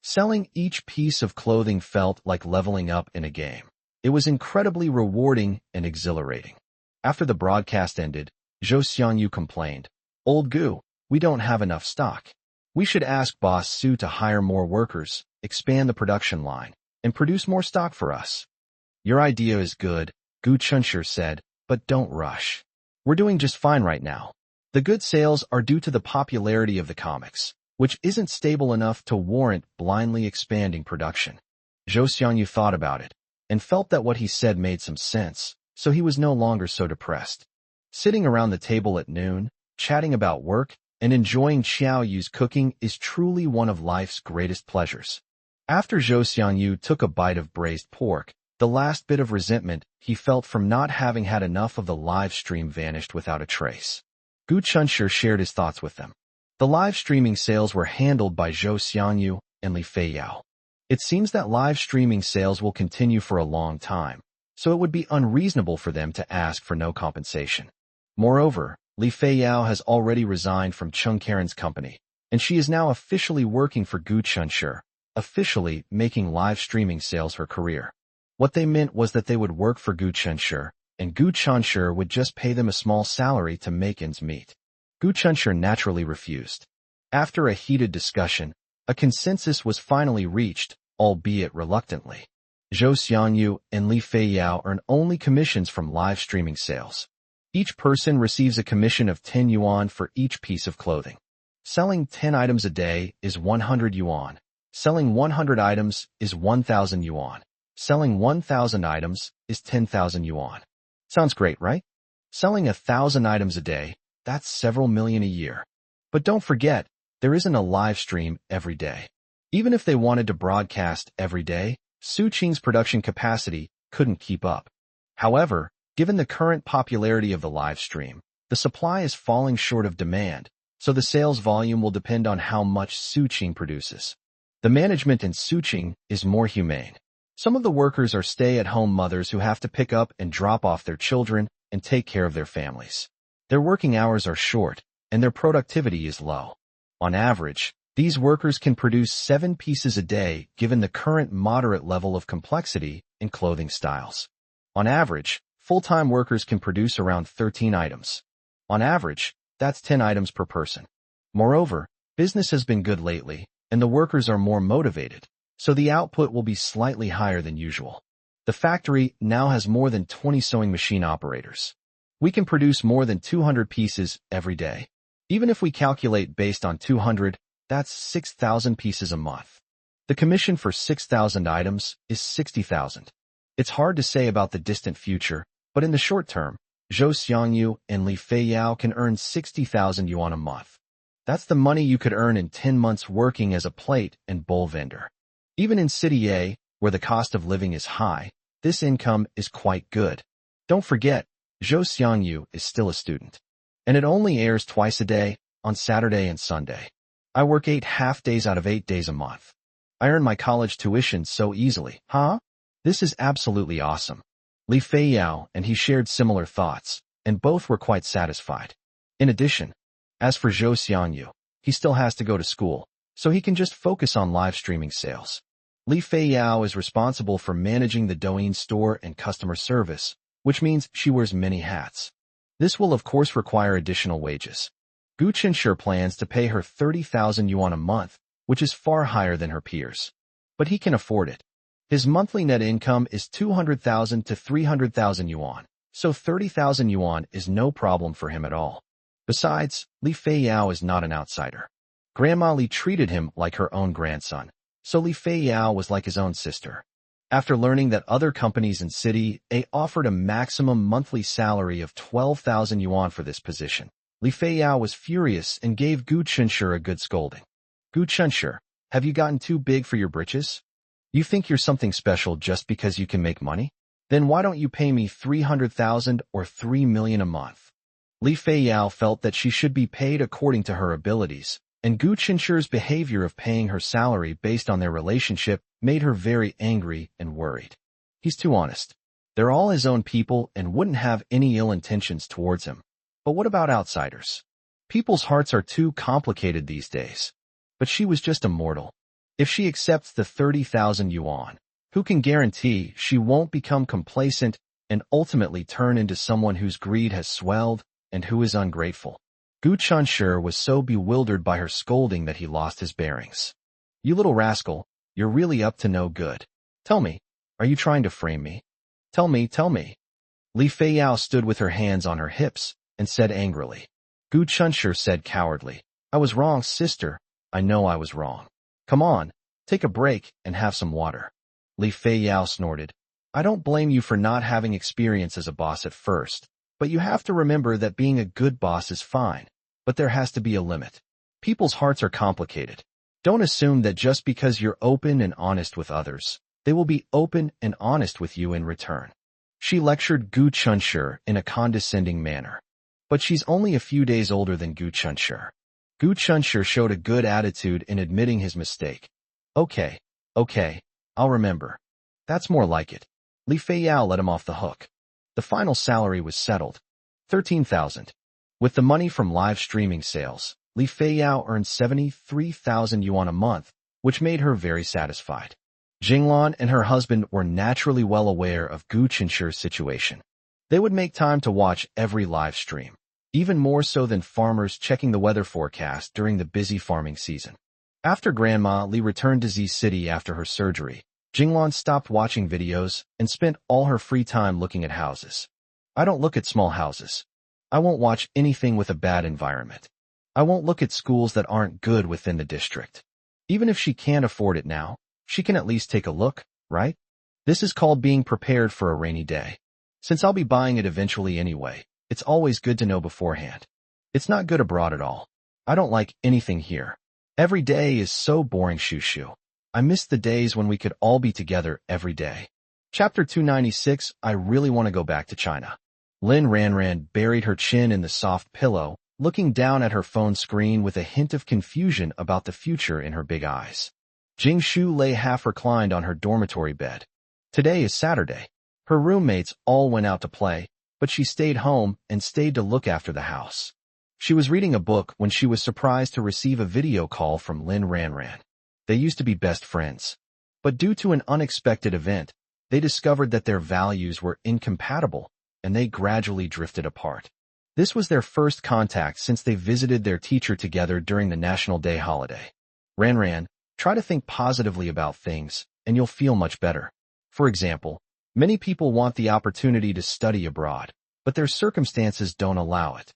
Selling each piece of clothing felt like leveling up in a game. It was incredibly rewarding and exhilarating. After the broadcast ended, Zhou Xiangyu complained, "Old Gu, we don't have enough stock. We should ask Boss Su to hire more workers, expand the production line, and produce more stock for us." "Your idea is good," Gu Chunshur said, "but don't rush. We're doing just fine right now. The good sales are due to the popularity of the comics, which isn't stable enough to warrant blindly expanding production." Zhou Xiangyu thought about it, and felt that what he said made some sense, so he was no longer so depressed. Sitting around the table at noon, chatting about work, and enjoying Xiao Yu's cooking is truly one of life's greatest pleasures. After Zhou Xiangyu took a bite of braised pork, the last bit of resentment he felt from not having had enough of the live stream vanished without a trace. Gu Chunshur shared his thoughts with them. The live streaming sales were handled by Zhou Xiangyu and Li Feiyao. It seems that live streaming sales will continue for a long time, so it would be unreasonable for them to ask for no compensation. Moreover, Li Feiyao has already resigned from Chung Karen's company, and she is now officially working for Gu Chunshur, officially making live streaming sales her career. What they meant was that they would work for Gu Chunshur, and Gu Chunshur would just pay them a small salary to make ends meet. Gu Chunshur naturally refused. After a heated discussion, a consensus was finally reached, albeit reluctantly. Zhou Xiangyu and Li Feiyao earn only commissions from live streaming sales. Each person receives a commission of 10 yuan for each piece of clothing. Selling 10 items a day is 100 yuan. Selling 100 items is 1,000 yuan. Selling 1,000 items is 10,000 yuan. Sounds great, right? Selling 1,000 items a day, that's several million a year. But don't forget, there isn't a live stream every day. Even if they wanted to broadcast every day, Su Qing's production capacity couldn't keep up. However, given the current popularity of the live stream, the supply is falling short of demand, so the sales volume will depend on how much Su Qing produces. The management in Su Qing is more humane. Some of the workers are stay-at-home mothers who have to pick up and drop off their children and take care of their families. Their working hours are short, and their productivity is low. On average, these workers can produce 7 pieces a day given the current moderate level of complexity in clothing styles. On average, full-time workers can produce around 13 items. On average, that's 10 items per person. Moreover, business has been good lately, and the workers are more motivated, so the output will be slightly higher than usual. The factory now has more than 20 sewing machine operators. We can produce more than 200 pieces every day. Even if we calculate based on 200, that's 6,000 pieces a month. The commission for 6,000 items is 60,000. It's hard to say about the distant future, but in the short term, Zhou Xiangyu and Li Feiyao can earn 60,000 yuan a month. That's the money you could earn in 10 months working as a plate and bowl vendor. Even in City A, where the cost of living is high, this income is quite good. Don't forget, Zhou Xiangyu is still a student. And it only airs twice a day, on Saturday and Sunday. I work 8 half-days out of 8 days a month. I earn my college tuition so easily, huh? This is absolutely awesome. Li Feiyao and he shared similar thoughts, and both were quite satisfied. In addition, as for Zhou Xiangyu, he still has to go to school, so he can just focus on live streaming sales. Li Feiyao is responsible for managing the Douyin store and customer service, which means she wears many hats. This will of course require additional wages. Gu Qinsher plans to pay her 30,000 yuan a month, which is far higher than her peers. But he can afford it. His monthly net income is 200,000 to 300,000 yuan, so 30,000 yuan is no problem for him at all. Besides, Li Feiyao is not an outsider. Grandma Li treated him like her own grandson, so Li Feiyao was like his own sister. After learning that other companies in City A offered a maximum monthly salary of 12,000 yuan for this position, Li Feiyao was furious and gave Gu Qinsher a good scolding. Gu Qinsher, have you gotten too big for your britches? You think you're something special just because you can make money? Then why don't you pay me 300,000 or 3 million a month? Li Feiyao felt that she should be paid according to her abilities, and Gu Qinsher's behavior of paying her salary based on their relationship made her very angry and worried. He's too honest. They're all his own people and wouldn't have any ill intentions towards him. But what about outsiders? People's hearts are too complicated these days. But she was just a mortal. If she accepts the 30,000 yuan, who can guarantee she won't become complacent and ultimately turn into someone whose greed has swelled and who is ungrateful? Gu Qinsher was so bewildered by her scolding that he lost his bearings. You little rascal, you're really up to no good. Tell me, are you trying to frame me? Tell me. Li Feiyao stood with her hands on her hips and said angrily. Gu Qinsher said cowardly, I was wrong, sister. I know I was wrong. Come on, take a break and have some water. Li Feiyao snorted. I don't blame you for not having experience as a boss at first, but you have to remember that being a good boss is fine, but there has to be a limit. People's hearts are complicated. Don't assume that just because you're open and honest with others, they will be open and honest with you in return. She lectured Gu Qinsher in a condescending manner. But she's only a few days older than Gu Qinsher. Gu Qinsher showed a good attitude in admitting his mistake. Okay, I'll remember. That's more like it. Li Feiyao let him off the hook. The final salary was settled. 13,000. With the money from live streaming sales, Li Feiyao earned 73,000 yuan a month, which made her very satisfied. Jinglan and her husband were naturally well aware of Gu Qinsher's situation. They would make time to watch every live stream, even more so than farmers checking the weather forecast during the busy farming season. After Grandma Li returned to Z City after her surgery, Jinglan stopped watching videos and spent all her free time looking at houses. I don't look at small houses. I won't watch anything with a bad environment. I won't look at schools that aren't good within the district. Even if she can't afford it now, she can at least take a look, right? This is called being prepared for a rainy day. Since I'll be buying it eventually anyway, it's always good to know beforehand. It's not good abroad at all. I don't like anything here. Every day is so boring, shoo. I miss the days when we could all be together every day. Chapter 296, I really want to go back to China. Lin Ranran buried her chin in the soft pillow, looking down at her phone screen with a hint of confusion about the future in her big eyes. Jing Shu lay half reclined on her dormitory bed, Today is Saturday. Her roommates all went out to play, but she stayed home and stayed to look after the house. She was reading a book when she was surprised to receive a video call from Lin Ranran. They used to be best friends. But due to an unexpected event, they discovered that their values were incompatible, and they gradually drifted apart. This was their first contact since they visited their teacher together during the National Day holiday. Ranran, try to think positively about things, and you'll feel much better. For example, many people want the opportunity to study abroad, but their circumstances don't allow it.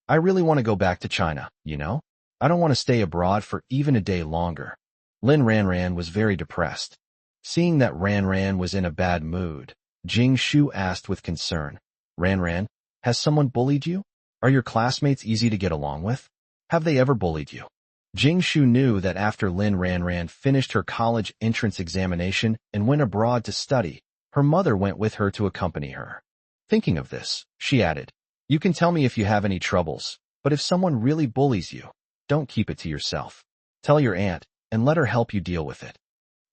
I really want to go back to China, you know? I don't want to stay abroad for even a day longer. Lin Ranran was very depressed. Seeing that Ranran was in a bad mood, Jing Shu asked with concern, Ranran, has someone bullied you? Are your classmates easy to get along with? Have they ever bullied you? Jing Shu knew that after Lin Ranran finished her college entrance examination and went abroad to study, her mother went with her to accompany her. Thinking of this, she added, you can tell me if you have any troubles, but if someone really bullies you, don't keep it to yourself. Tell your aunt, and let her help you deal with it.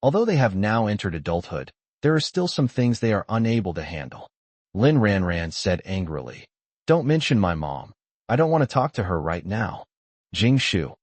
Although they have now entered adulthood, there are still some things they are unable to handle. Lin Ranran said angrily, don't mention my mom. I don't want to talk to her right now. Jing Shu,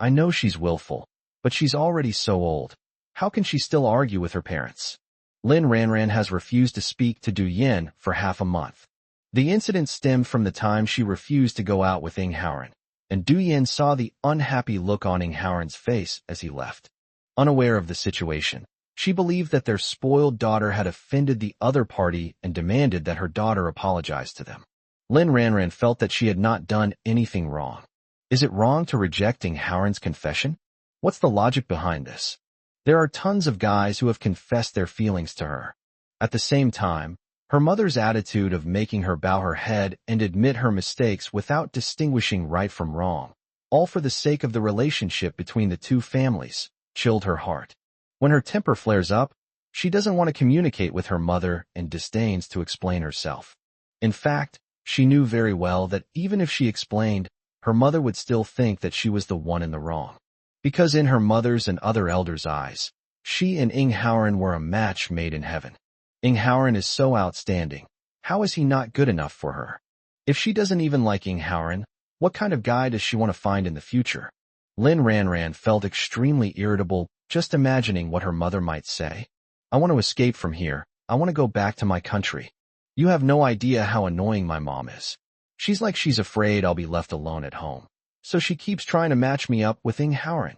I know she's willful, but she's already so old. How can she still argue with her parents? Lin Ranran has refused to speak to Du Yin for half a month. The incident stemmed from the time she refused to go out with Ing Haoran, and Du Yin saw the unhappy look on Ing Haoran's face as he left. Unaware of the situation, she believed that their spoiled daughter had offended the other party and demanded that her daughter apologize to them. Lin Ranran felt that she had not done anything wrong. Is it wrong to reject Ing Haoran's confession? What's the logic behind this? There are tons of guys who have confessed their feelings to her. At the same time, her mother's attitude of making her bow her head and admit her mistakes without distinguishing right from wrong, all for the sake of the relationship between the two families, chilled her heart. When her temper flares up, she doesn't want to communicate with her mother and disdains to explain herself. In fact, she knew very well that even if she explained, her mother would still think that she was the one in the wrong. Because in her mother's and other elders' eyes, she and Ing Haoran were a match made in heaven. Ing Haoran is so outstanding. How is he not good enough for her? If she doesn't even like Ing Haoran, what kind of guy does she want to find in the future? Lin Ranran felt extremely irritable just imagining what her mother might say. I want to escape from here. I want to go back to my country. You have no idea how annoying my mom is. She's like she's afraid I'll be left alone at home. So she keeps trying to match me up with Ing Haoran.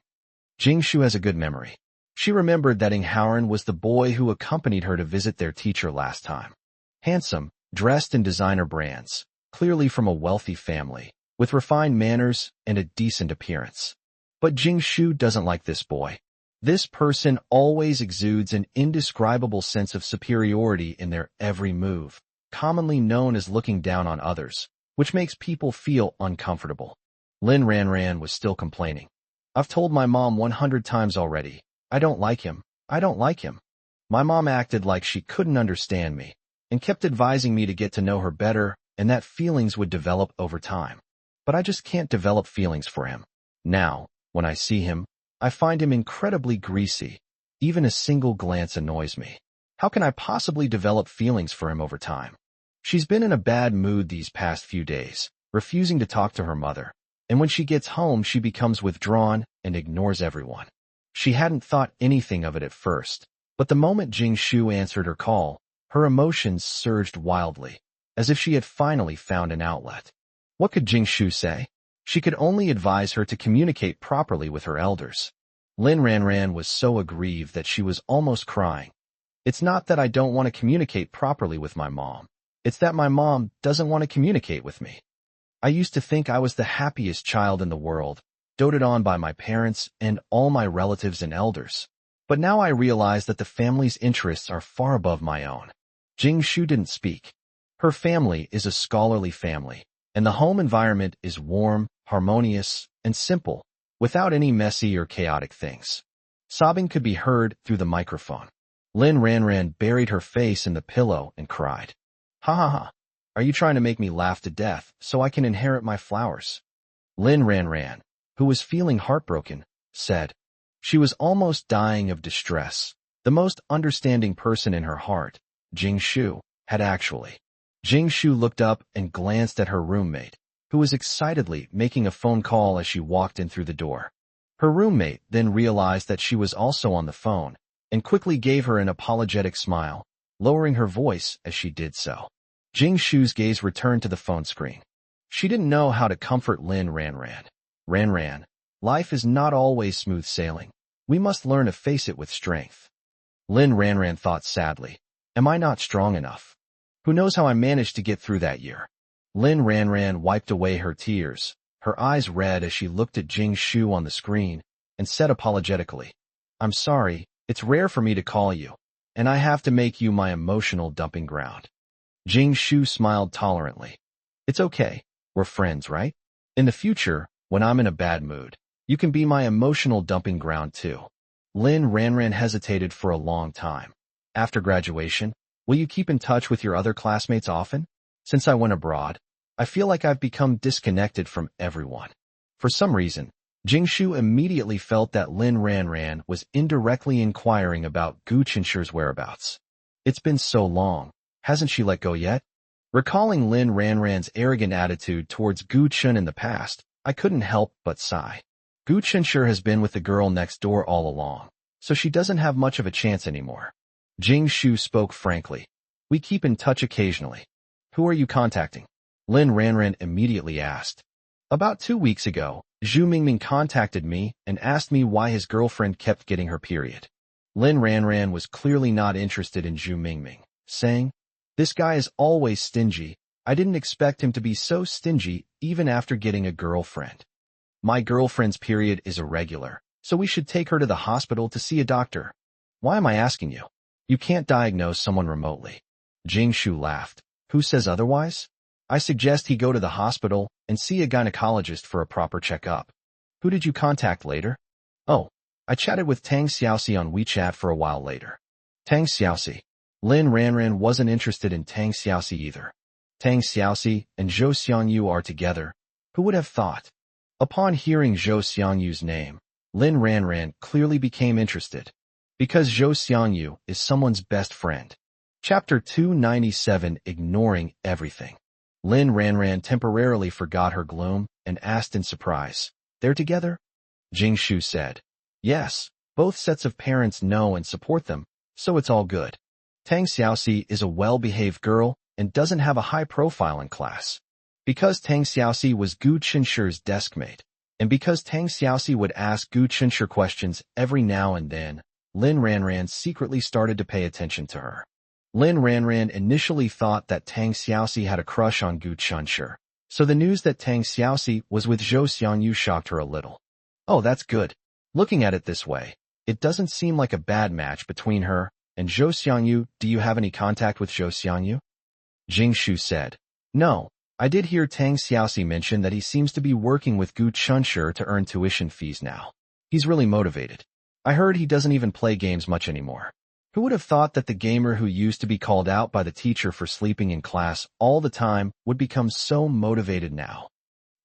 Jing Shu has a good memory. She remembered that Ing Haoran was the boy who accompanied her to visit their teacher last time. Handsome, dressed in designer brands, clearly from a wealthy family, with refined manners and a decent appearance. But Jing Shu doesn't like this boy. This person always exudes an indescribable sense of superiority in their every move, commonly known as looking down on others, which makes people feel uncomfortable. Lin Ranran was still complaining. I've told my mom 100 times already. I don't like him. I don't like him. My mom acted like she couldn't understand me and kept advising me to get to know her better and that feelings would develop over time. But I just can't develop feelings for him. Now, when I see him, I find him incredibly greasy. Even a single glance annoys me. How can I possibly develop feelings for him over time? She's been in a bad mood these past few days, refusing to talk to her mother, and when she gets home she becomes withdrawn and ignores everyone. She hadn't thought anything of it at first, but the moment Jing Shu answered her call, her emotions surged wildly, as if she had finally found an outlet. What could Jing Shu say? She could only advise her to communicate properly with her elders. Lin Ranran was so aggrieved that she was almost crying. It's not that I don't want to communicate properly with my mom. It's that my mom doesn't want to communicate with me. I used to think I was the happiest child in the world, doted on by my parents and all my relatives and elders. But now I realize that the family's interests are far above my own. Jing Shu didn't speak. Her family is a scholarly family, and the home environment is warm, harmonious, and simple, without any messy or chaotic things. Sobbing could be heard through the microphone. Lin Ranran buried her face in the pillow and cried. Ha ha ha. Are you trying to make me laugh to death so I can inherit my flowers? Lin Ranran, who was feeling heartbroken, said. She was almost dying of distress. The most understanding person in her heart, Jing Shu, had actually. Jing Shu looked up and glanced at her roommate, who was excitedly making a phone call as she walked in through the door. Her roommate then realized that she was also on the phone and quickly gave her an apologetic smile, lowering her voice as she did so. Jing Shu's gaze returned to the phone screen. She didn't know how to comfort Lin Ranran. Ranran, life is not always smooth sailing. We must learn to face it with strength. Lin Ranran thought sadly. Am I not strong enough? Who knows how I managed to get through that year? Lin Ranran wiped away her tears, her eyes red as she looked at Jing Shu on the screen, and said apologetically, I'm sorry, it's rare for me to call you, and I have to make you my emotional dumping ground. Jing Shu smiled tolerantly. It's okay, we're friends, right? In the future, when I'm in a bad mood, you can be my emotional dumping ground too. Lin Ranran hesitated for a long time. After graduation, will you keep in touch with your other classmates often? Since I went abroad, I feel like I've become disconnected from everyone. For some reason, Jing Shu immediately felt that Lin Ranran was indirectly inquiring about Gu Qinshi's whereabouts. It's been so long. Hasn't she let go yet? Recalling Lin Ranran's arrogant attitude towards Gu Qin in the past, I couldn't help but sigh. Gu Qinshi has been with the girl next door all along, so she doesn't have much of a chance anymore. Jing Shu spoke frankly. We keep in touch occasionally. Who are you contacting? Lin Ranran immediately asked. About 2 weeks ago, Zhu Mingming contacted me and asked me why his girlfriend kept getting her period. Lin Ranran was clearly not interested in Zhu Mingming, saying, this guy is always stingy. I didn't expect him to be so stingy even after getting a girlfriend. My girlfriend's period is irregular, so we should take her to the hospital to see a doctor. Why am I asking you? You can't diagnose someone remotely. Jing Shu laughed. Who says otherwise? I suggest he go to the hospital and see a gynecologist for a proper checkup. Who did you contact later? Oh, I chatted with Tang Xiaoxi on WeChat for a while later. Tang Xiaoxi. Lin Ranran wasn't interested in Tang Xiaoxi either. Tang Xiaoxi and Zhou Xiangyu are together. Who would have thought? Upon hearing Zhou Xiangyu's name, Lin Ranran clearly became interested. Because Zhou Xiangyu is someone's best friend. Chapter 297 Ignoring Everything. Lin Ranran temporarily forgot her gloom and asked in surprise, they're together? Jing Shu said, yes, both sets of parents know and support them, so it's all good. Tang Xiaoxi is a well-behaved girl and doesn't have a high profile in class. Because Tang Xiaoxi was Gu Qinshi's deskmate, and because Tang Xiaoxi would ask Gu Qinshi questions every now and then, Lin Ranran secretly started to pay attention to her. Lin Ranran initially thought that Tang Xiaoxi had a crush on Gu Qinshi, so the news that Tang Xiaoxi was with Zhou Xiangyu shocked her a little. Oh, that's good. Looking at it this way, it doesn't seem like a bad match between her and Zhou Xiangyu. Do you have any contact with Zhou Xiangyu? Jing Shu said, no, I did hear Tang Xiaoxi mention that he seems to be working with Gu Qinshi to earn tuition fees now. He's really motivated. I heard he doesn't even play games much anymore. Who would have thought that the gamer who used to be called out by the teacher for sleeping in class all the time would become so motivated now?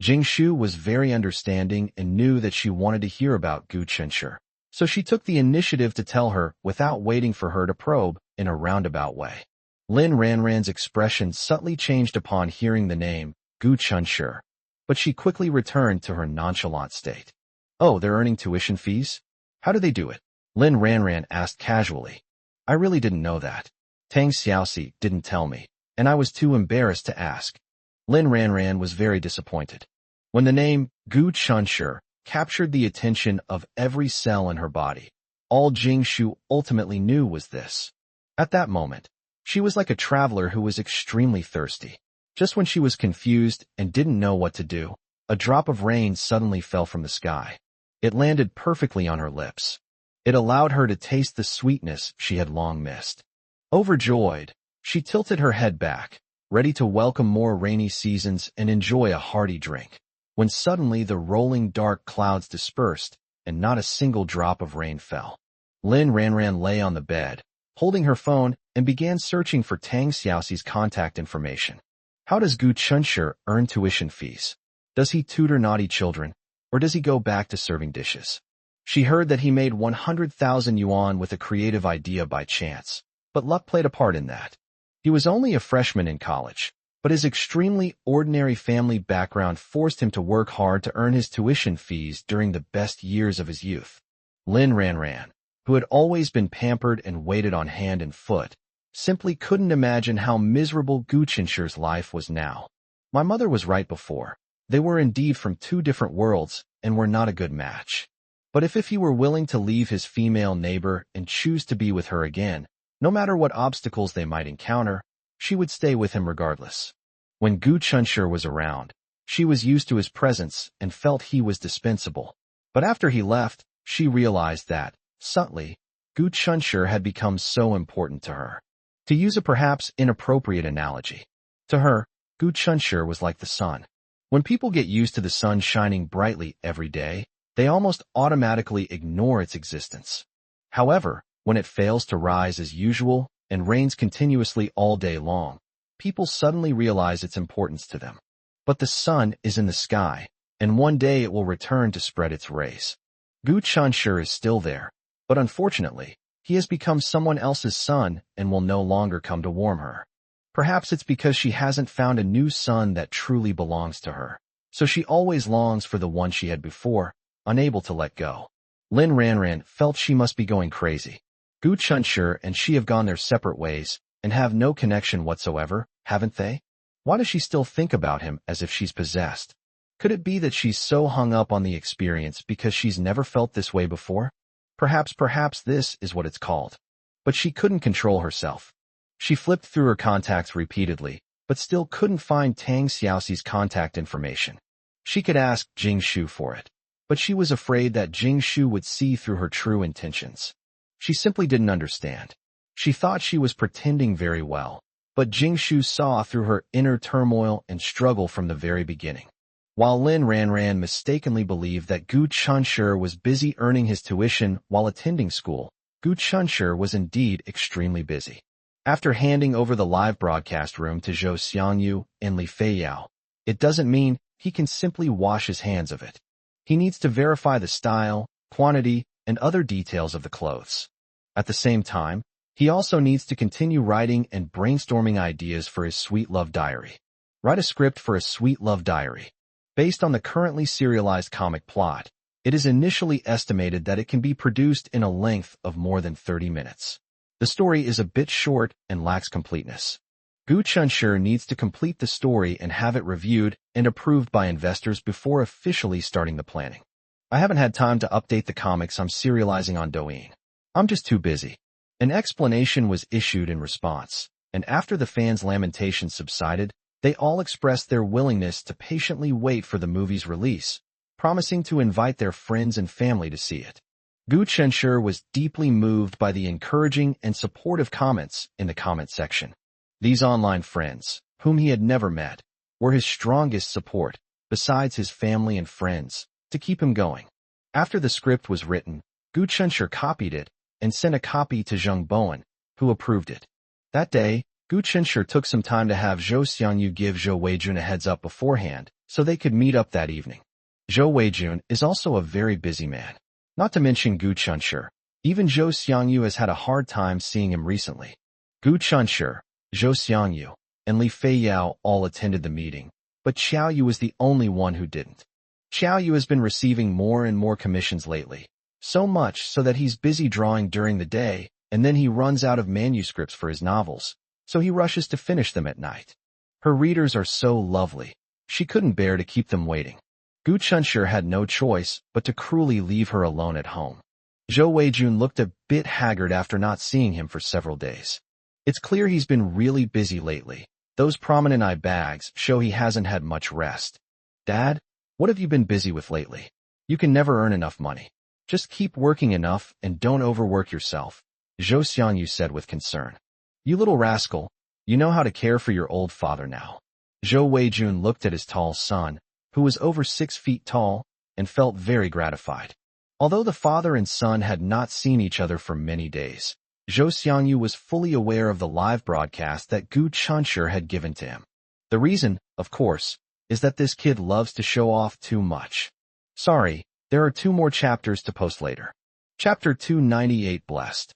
Jing Shu was very understanding and knew that she wanted to hear about Gu Qinshi, so she took the initiative to tell her without waiting for her to probe in a roundabout way. Lin Ranran's expression subtly changed upon hearing the name, Gu Qinshi, but she quickly returned to her nonchalant state. Oh, they're earning tuition fees? How do they do it? Lin Ranran asked casually. I really didn't know that. Tang Xiaoxi didn't tell me, and I was too embarrassed to ask. Lin Ranran was very disappointed. When the name Gu Qinshi captured the attention of every cell in her body, all Jing Shu ultimately knew was this. At that moment, she was like a traveler who was extremely thirsty. Just when she was confused and didn't know what to do, a drop of rain suddenly fell from the sky. It landed perfectly on her lips. It allowed her to taste the sweetness she had long missed. Overjoyed, she tilted her head back, ready to welcome more rainy seasons and enjoy a hearty drink, when suddenly the rolling dark clouds dispersed and not a single drop of rain fell. Lin Ranran lay on the bed, holding her phone, and began searching for Tang Xiaoxi's contact information. How does Gu Qinshi earn tuition fees? Does he tutor naughty children, or does he go back to serving dishes? She heard that he made 100,000 yuan with a creative idea by chance, but luck played a part in that. He was only a freshman in college, but his extremely ordinary family background forced him to work hard to earn his tuition fees during the best years of his youth. Lin Ranran, who had always been pampered and waited on hand and foot, simply couldn't imagine how miserable Gu Qinshi's life was now. My mother was right before. They were indeed from two different worlds and were not a good match. But if he were willing to leave his female neighbor and choose to be with her again, no matter what obstacles they might encounter, she would stay with him regardless. When Gu Qinshe was around, she was used to his presence and felt he was dispensable. But after he left, she realized that, subtly, Gu Qinshe had become so important to her. To use a perhaps inappropriate analogy, to her, Gu Qinshe was like the sun. When people get used to the sun shining brightly every day, they almost automatically ignore its existence. However, when it fails to rise as usual and rains continuously all day long, people suddenly realize its importance to them. But the sun is in the sky, and one day it will return to spread its rays. Gu Qinshe is still there, but unfortunately, he has become someone else's sun and will no longer come to warm her. Perhaps it's because she hasn't found a new sun that truly belongs to her, so she always longs for the one she had before, unable to let go. Lin Ranran felt she must be going crazy. Gu Qinshe and she have gone their separate ways and have no connection whatsoever, haven't they? Why does she still think about him as if she's possessed? Could it be that she's so hung up on the experience because she's never felt this way before? Perhaps this is what it's called. But she couldn't control herself. She flipped through her contacts repeatedly, but still couldn't find Tang Xiaoxi's contact information. She could ask Jing Shu for it, but she was afraid that Jing Shu would see through her true intentions. She simply didn't understand. She thought she was pretending very well, but Jing Shu saw through her inner turmoil and struggle from the very beginning. While Lin Ranran mistakenly believed that Gu Qinshe was busy earning his tuition while attending school, Gu Qinshe was indeed extremely busy. After handing over the live broadcast room to Zhou Xiangyu and Li Feiyao, it doesn't mean he can simply wash his hands of it. He needs to verify the style, quantity, and other details of the clothes. At the same time, he also needs to continue writing and brainstorming ideas for his Sweet Love Diary. Write a script for a Sweet Love Diary. Based on the currently serialized comic plot, it is initially estimated that it can be produced in a length of more than 30 minutes. The story is a bit short and lacks completeness. Gu Qinshe needs to complete the story and have it reviewed and approved by investors before officially starting the planning. I haven't had time to update the comics I'm serializing on Douyin. I'm just too busy. An explanation was issued in response, and after the fans' lamentations subsided, they all expressed their willingness to patiently wait for the movie's release, promising to invite their friends and family to see it. Gu Qinshe was deeply moved by the encouraging and supportive comments in the comment section. These online friends, whom he had never met, were his strongest support, besides his family and friends, to keep him going. After the script was written, Gu Qinshe copied it and sent a copy to Zheng Bowen, who approved it. That day, Gu Qinshe took some time to have Zhou Xiangyu give Zhou Weijun a heads up beforehand, so they could meet up that evening. Zhou Weijun is also a very busy man. Not to mention Gu Qinshe, even Zhou Xiangyu has had a hard time seeing him recently. Gu Qinshe, Zhou Xiangyu, and Li Feiyao all attended the meeting, but Xiaoyu was the only one who didn't. Xiaoyu has been receiving more and more commissions lately, so much so that he's busy drawing during the day, and then he runs out of manuscripts for his novels, so he rushes to finish them at night. Her readers are so lovely, she couldn't bear to keep them waiting. Gu Qinshe had no choice but to cruelly leave her alone at home. Zhou Weijun looked a bit haggard after not seeing him for several days. It's clear he's been really busy lately. Those prominent eye bags show he hasn't had much rest. Dad, what have you been busy with lately? You can never earn enough money. Just keep working enough and don't overwork yourself, Zhou Xiangyu said with concern. You little rascal, you know how to care for your old father now. Zhou Weijun looked at his tall son, who was over 6 feet tall, and felt very gratified. Although the father and son had not seen each other for many days, Zhou Xiangyu was fully aware of the live broadcast that Gu Qinshe had given to him. The reason, of course, is that this kid loves to show off too much. Sorry, There are 2 more chapters to post later. Chapter 298 Blessed.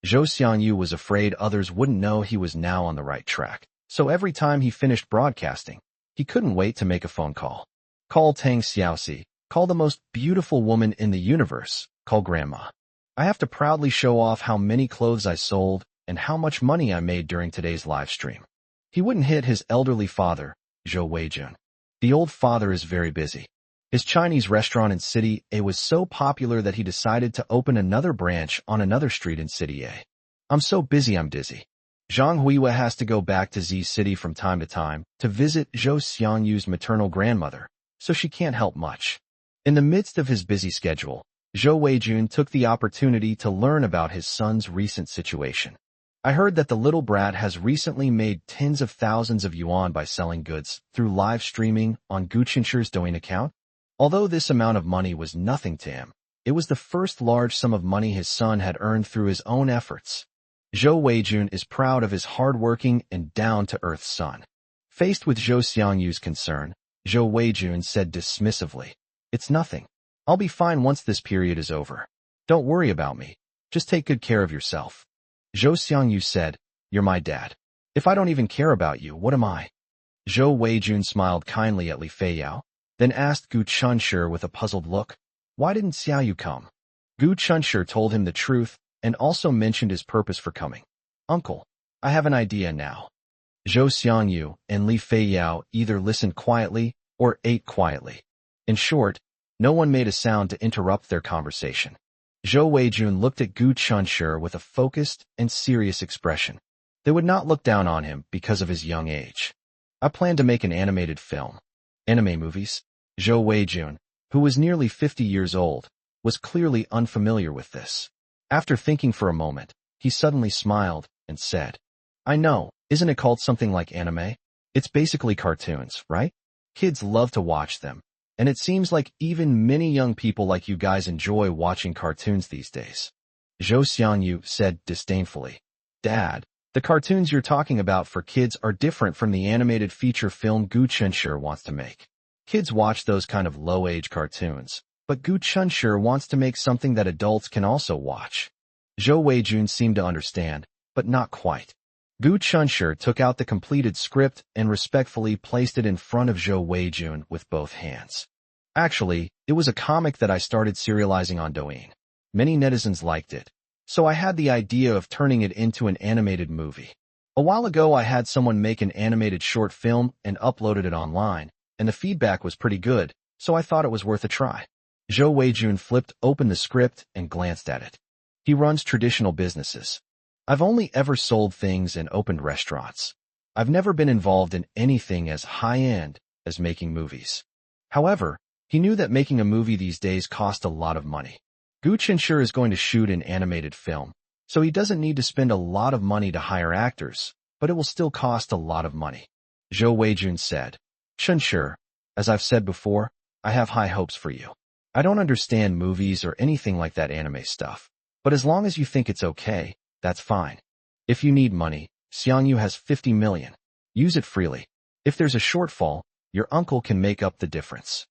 Zhou Xiangyu was afraid others wouldn't know he was now on the right track, so every time he finished broadcasting, he couldn't wait to make a phone call. Call Tang Xiaoxi, call the most beautiful woman in the universe, call Grandma. I have to proudly show off how many clothes I sold and how much money I made during today's live stream. He wouldn't hit his elderly father, Zhou Weijun. The old father is very busy. His Chinese restaurant in City A was so popular that he decided to open another branch on another street in City A. I'm so busy I'm dizzy. Zhang Huiwa has to go back to Z City from time to visit Zhou Xiangyu's maternal grandmother, so she can't help much. In the midst of his busy schedule, Zhou Weijun took the opportunity to learn about his son's recent situation. I heard that the little brat has recently made tens of thousands of yuan by selling goods through live streaming on Guqinshi's Douyin account. Although this amount of money was nothing to him, it was the first large sum of money his son had earned through his own efforts. Zhou Weijun is proud of his hard-working and down-to-earth son. Faced with Zhou Xiangyu's concern, Zhou Weijun said dismissively, "It's nothing. I'll be fine once this period is over. Don't worry about me. Just take good care of yourself." Zhou Xiangyu said, "You're my dad. If I don't even care about you, what am I?" Zhou Weijun smiled kindly at Li Feiyao, then asked Gu Chunshi with a puzzled look, "Why didn't Xiaoyu come?" Gu Chunshi told him the truth and also mentioned his purpose for coming. "Uncle, I have an idea now." Zhou Xiangyu and Li Feiyao either listened quietly or ate quietly. In short, no one made a sound to interrupt their conversation. Zhou Weijun looked at Gu Chunshi with a focused and serious expression. They would not look down on him because of his young age. "I plan to make an animated film." Anime movies? Zhou Weijun, who was nearly 50 years old, was clearly unfamiliar with this. After thinking for a moment, he suddenly smiled and said, "I know, isn't it called something like anime? It's basically cartoons, right? Kids love to watch them, and it seems like even many young people like you guys enjoy watching cartoons these days." Zhou Xiangyu said disdainfully, "Dad, the cartoons you're talking about for kids are different from the animated feature film Gu Chunshi wants to make. Kids watch those kind of low-age cartoons, but Gu Chunshi wants to make something that adults can also watch." Zhou Weijun seemed to understand, but not quite. Gu Chunshi took out the completed script and respectfully placed it in front of Zhou Weijun with both hands. "Actually, it was a comic that I started serializing on Douyin. Many netizens liked it, so I had the idea of turning it into an animated movie. A while ago I had someone make an animated short film and uploaded it online, and the feedback was pretty good, so I thought it was worth a try." Zhou Weijun flipped open the script and glanced at it. He runs traditional businesses. "I've only ever sold things and opened restaurants. I've never been involved in anything as high-end as making movies." However, he knew that making a movie these days cost a lot of money. Gu Chunshi is going to shoot an animated film, so he doesn't need to spend a lot of money to hire actors, but it will still cost a lot of money. Zhou Weijun said, "Chunshi, as I've said before, I have high hopes for you. I don't understand movies or anything like that anime stuff, but as long as you think it's okay, that's fine. If you need money, Xiangyu has 50 million. Use it freely. If there's a shortfall, your uncle can make up the difference."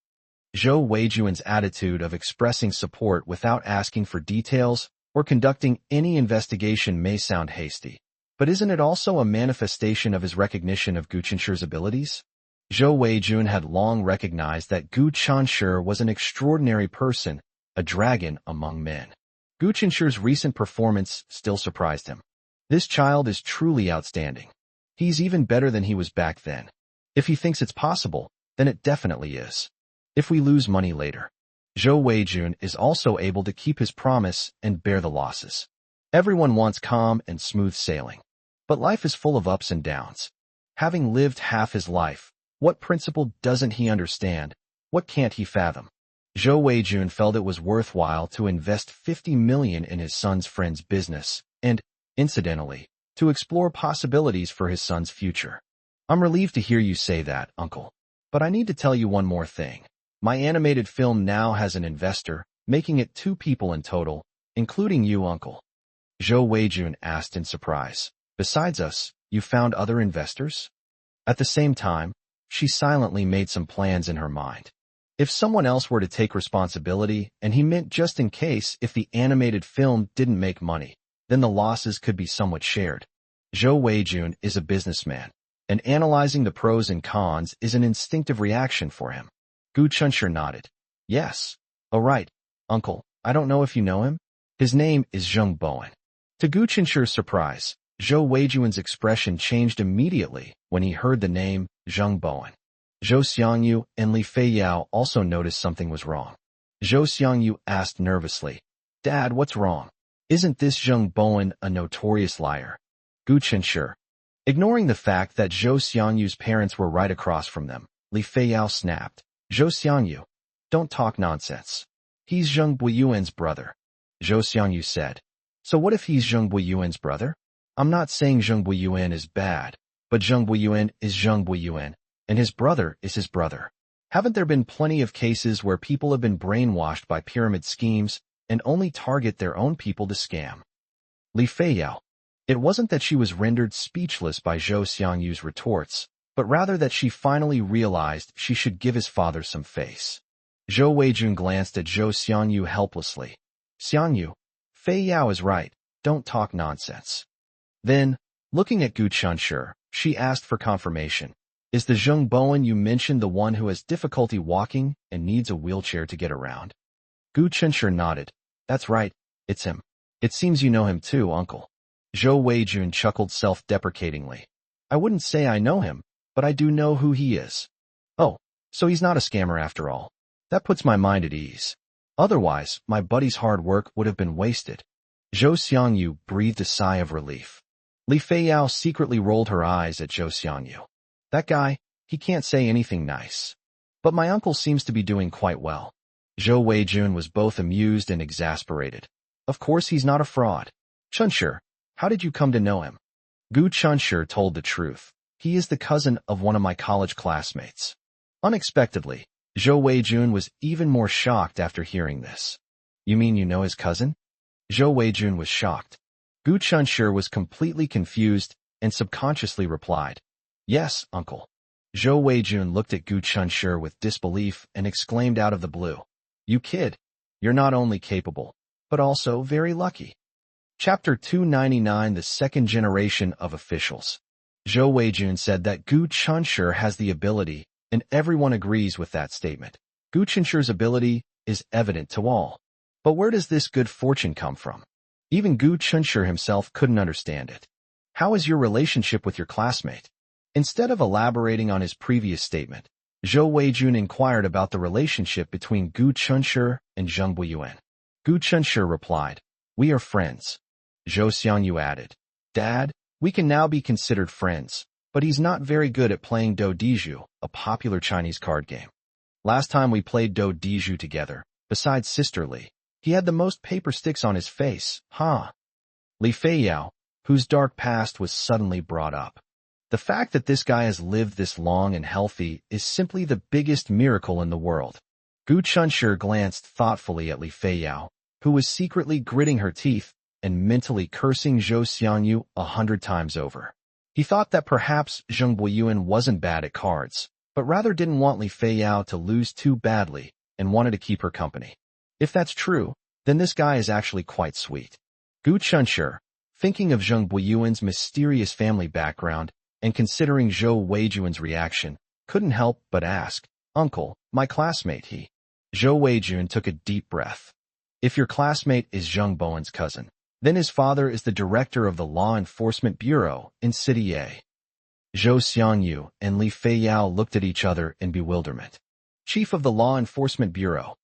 Zhou Weijun's attitude of expressing support without asking for details or conducting any investigation may sound hasty, but isn't it also a manifestation of his recognition of Gu Chunshi's abilities? Zhou Weijun had long recognized that Gu Chunshi was an extraordinary person, a dragon among men. Gu Chunshi's recent performance still surprised him. This child is truly outstanding. He's even better than he was back then. If he thinks it's possible, then it definitely is. If we lose money later, Zhou Weijun is also able to keep his promise and bear the losses. Everyone wants calm and smooth sailing, but life is full of ups and downs. Having lived half his life, what principle doesn't he understand? What can't he fathom? Zhou Weijun felt it was worthwhile to invest 50 million in his son's friend's business and, incidentally, to explore possibilities for his son's future. "I'm relieved to hear you say that, Uncle. But I need to tell you one more thing. My animated film now has an investor, making it 2 people in total, including you, Uncle." Zhou Weijun asked in surprise. "Besides us, you found other investors?" At the same time, she silently made some plans in her mind. If someone else were to take responsibility, and he meant just in case if the animated film didn't make money, then the losses could be somewhat shared. Zhou Weijun is a businessman, and analyzing the pros and cons is an instinctive reaction for him. Gu Chunshur nodded. Yes. Oh right, uncle, I don't know if you know him. His name is Zheng Bowen. To Gu Chunshur's surprise, Zhou Weijun's expression changed immediately when he heard the name Zheng Bowen. Zhou Xiangyu and Li Feiyao also noticed something was wrong. Zhou Xiangyu asked nervously, Dad, what's wrong? Isn't this Zheng Bowen a notorious liar? Gu Chunshur. Ignoring the fact that Zhou Xiangyu's parents were right across from them, Li Feiyao snapped, Zhou Xiangyu, don't talk nonsense. He's Zheng Buiyuan's brother. Zhou Xiangyu said, So what if he's Zheng Buiyuan's brother? I'm not saying Zheng Buiyuan is bad, but Zheng Buiyuan is Zheng Buiyuan, and his brother is his brother. Haven't there been plenty of cases where people have been brainwashed by pyramid schemes and only target their own people to scam? Li Feiyao. It wasn't that she was rendered speechless by Zhou Xiangyu's retorts, but rather that she finally realized she should give his father some face. Zhou Weijun glanced at Zhou Xiangyu helplessly. Xiangyu, Feiyao is right, don't talk nonsense. Then, looking at Gu Chunshur, she asked for confirmation. Is the Zheng Bowen you mentioned the one who has difficulty walking and needs a wheelchair to get around? Gu Chunshur nodded. That's right, it's him. It seems you know him too, uncle. Zhou Weijun chuckled self-deprecatingly. I wouldn't say I know him, but I do know who he is. Oh, so he's not a scammer after all. That puts my mind at ease. Otherwise, my buddy's hard work would have been wasted. Zhou Xiangyu breathed a sigh of relief. Li Feiyao secretly rolled her eyes at Zhou Xiangyu. That guy, he can't say anything nice. But my uncle seems to be doing quite well. Zhou Weijun was both amused and exasperated. Of course he's not a fraud. Chunshur, how did you come to know him? Gu Chunshur told the truth. He is the cousin of one of my college classmates. Unexpectedly, Zhou Weijun was even more shocked after hearing this. You mean you know his cousin? Zhou Weijun was shocked. Gu Chunshur was completely confused and subconsciously replied, Yes, uncle. Zhou Weijun looked at Gu Chunshur with disbelief and exclaimed out of the blue, You kid, you're not only capable, but also very lucky. Chapter 299 The Second Generation of Officials. Zhou Weijun said that Gu Chunshur has the ability, and everyone agrees with that statement. Gu Chunshur's ability is evident to all. But where does this good fortune come from? Even Gu Chunshur himself couldn't understand it. How is your relationship with your classmate? Instead of elaborating on his previous statement, Zhou Weijun inquired about the relationship between Gu Chunshur and Zheng Buiyuan. Gu Chunshur replied, We are friends. Zhou Xiangyu added, Dad, we can now be considered friends, but he's not very good at playing Do Diju, a popular Chinese card game. Last time we played Do Diju together, besides Sister Li, he had the most paper sticks on his face, huh? Li Feiyao, whose dark past was suddenly brought up. The fact that this guy has lived this long and healthy is simply the biggest miracle in the world. Gu Chunshur glanced thoughtfully at Li Feiyao, who was secretly gritting her teeth and mentally cursing Zhou Xiangyu 100 times over. He thought that perhaps Zheng Buiyuan wasn't bad at cards, but rather didn't want Li Feiyao to lose too badly and wanted to keep her company. If that's true, then this guy is actually quite sweet. Gu Chunshur, thinking of Zheng Buiyuan's mysterious family background and considering Zhou Weijun's reaction, couldn't help but ask, Uncle, my classmate he. Zhou Weijun took a deep breath. If your classmate is Zheng Bowen's cousin, then his father is the director of the Law Enforcement Bureau in City A. Zhou Xiangyu and Li Feiyao looked at each other in bewilderment. Chief of the Law Enforcement Bureau.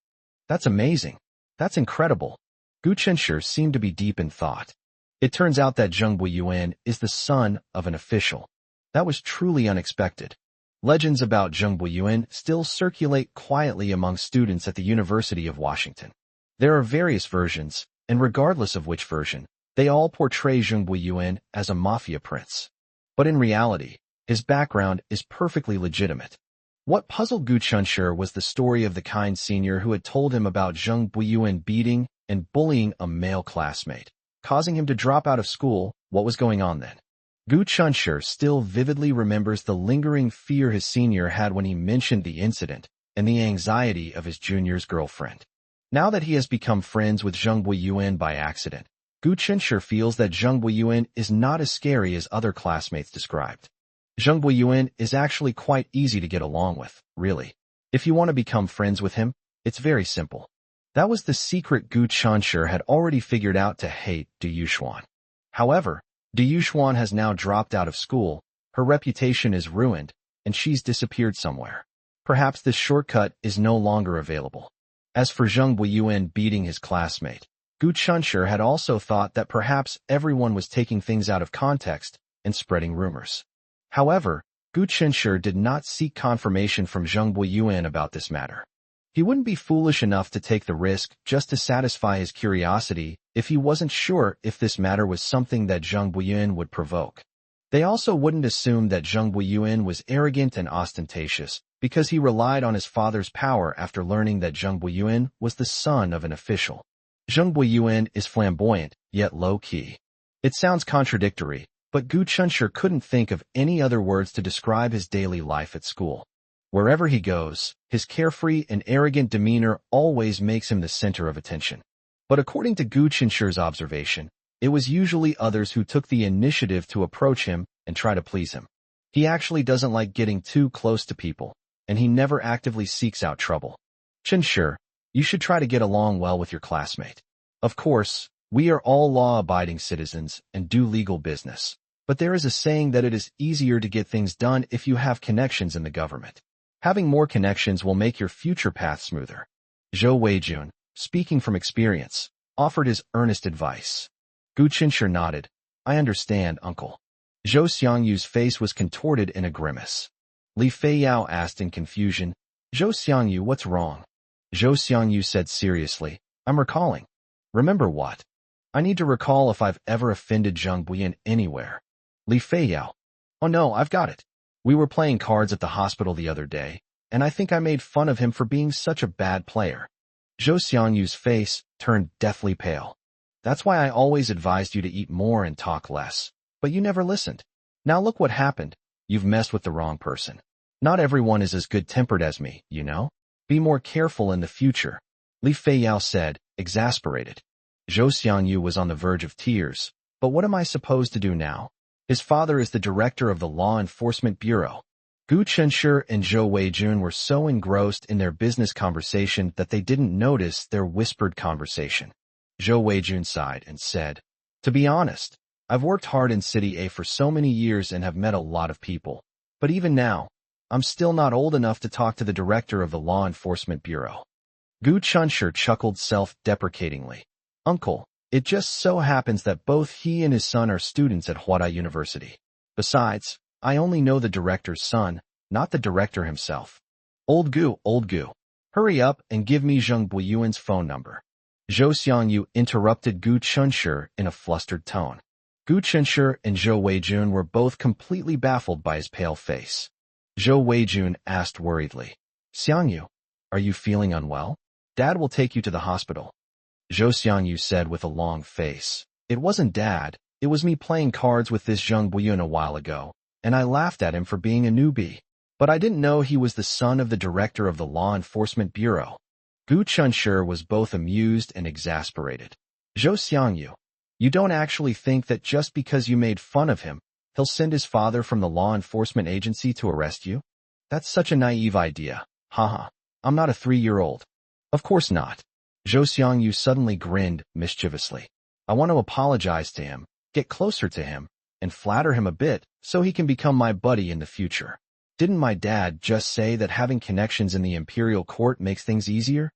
That's amazing. That's incredible. Gu Chunshur seemed to be deep in thought. It turns out that Zheng Buiyuan is the son of an official. That was truly unexpected. Legends about Zheng Buiyuan still circulate quietly among students at the University of Washington. There are various versions, and regardless of which version, they all portray Zheng Buiyuan as a mafia prince. But in reality, his background is perfectly legitimate. What puzzled Gu Chunshur was the story of the kind senior who had told him about Zheng Buiyuan beating and bullying a male classmate, causing him to drop out of school. What was going on then? Gu Chunshur still vividly remembers the lingering fear his senior had when he mentioned the incident, and the anxiety of his junior's girlfriend. Now that he has become friends with Zheng Buiyuan by accident, Gu Chenshi feels that Zheng Buiyuan is not as scary as other classmates described. Zheng Buiyuan is actually quite easy to get along with, really. If you want to become friends with him, it's very simple. That was the secret Gu Chenshi had already figured out to hate Du Yuxuan. However, Du Yuxuan has now dropped out of school, her reputation is ruined, and she's disappeared somewhere. Perhaps this shortcut is no longer available. As for Zheng Buiyuan beating his classmate, Gu Chenshi had also thought that perhaps everyone was taking things out of context and spreading rumors. However, Gu Chenshi did not seek confirmation from Zheng Buiyuan about this matter. He wouldn't be foolish enough to take the risk just to satisfy his curiosity if he wasn't sure if this matter was something that Zheng Buiyuan would provoke. They also wouldn't assume that Zheng Buiyuan was arrogant and ostentatious because he relied on his father's power after learning that Zheng Buiyuan was the son of an official. Zheng Buiyuan is flamboyant, yet low-key. It sounds contradictory, but Gu Chenshi couldn't think of any other words to describe his daily life at school. Wherever he goes, his carefree and arrogant demeanor always makes him the center of attention. But according to Gu Chenshi's observation, it was usually others who took the initiative to approach him and try to please him. He actually doesn't like getting too close to people, and he never actively seeks out trouble. Chenshi, you should try to get along well with your classmate. Of course, we are all law-abiding citizens and do legal business, but there is a saying that it is easier to get things done if you have connections in the government. Having more connections will make your future path smoother. Zhou Weijun, speaking from experience, offered his earnest advice. Gu Chenshi nodded. I understand, uncle. Zhou Xiangyu's face was contorted in a grimace. Li Feiyao asked in confusion, Zhou Xiangyu, what's wrong? Zhou Xiangyu said seriously, I'm recalling. Remember what? I need to recall if I've ever offended Zheng Buiyuan anywhere. Li Feiyao. Oh no, I've got it. We were playing cards at the hospital the other day, and I think I made fun of him for being such a bad player. Zhou Xiangyu's face turned deathly pale. That's why I always advised you to eat more and talk less, but you never listened. Now look what happened. You've messed with the wrong person. Not everyone is as good-tempered as me, you know? Be more careful in the future, Li Feiyao said, exasperated. Zhou Xiangyu was on the verge of tears. But what am I supposed to do now? His father is the director of the Law Enforcement Bureau. Gu Chenshi and Zhou Weijun were so engrossed in their business conversation that they didn't notice their whispered conversation. Zhou Weijun sighed and said, To be honest, I've worked hard in City A for so many years and have met a lot of people. But even now, I'm still not old enough to talk to the director of the Law Enforcement Bureau. Gu Chenshi chuckled self-deprecatingly. Uncle, it just so happens that both he and his son are students at Huada University. Besides, I only know the director's son, not the director himself. Old Gu, hurry up and give me Zheng Buiyuan's phone number. Zhou Xiangyu interrupted Gu Chenshi in a flustered tone. Gu Chenshi and Zhou Weijun were both completely baffled by his pale face. Zhou Weijun asked worriedly, Xiangyu, are you feeling unwell? Dad will take you to the hospital. Zhou Xiangyu said with a long face. It wasn't Dad, it was me playing cards with this Zheng Buiyuan a while ago, and I laughed at him for being a newbie. But I didn't know he was the son of the director of the Law Enforcement Bureau. Gu Chenshi was both amused and exasperated. Zhou Xiangyu, you don't actually think that just because you made fun of him, he'll send his father from the law enforcement agency to arrest you? That's such a naive idea. Haha, I'm not a 3-year-old. Of course not. Zhou Xiangyu suddenly grinned mischievously. I want to apologize to him, get closer to him, and flatter him a bit so he can become my buddy in the future. Didn't my dad just say that having connections in the imperial court makes things easier?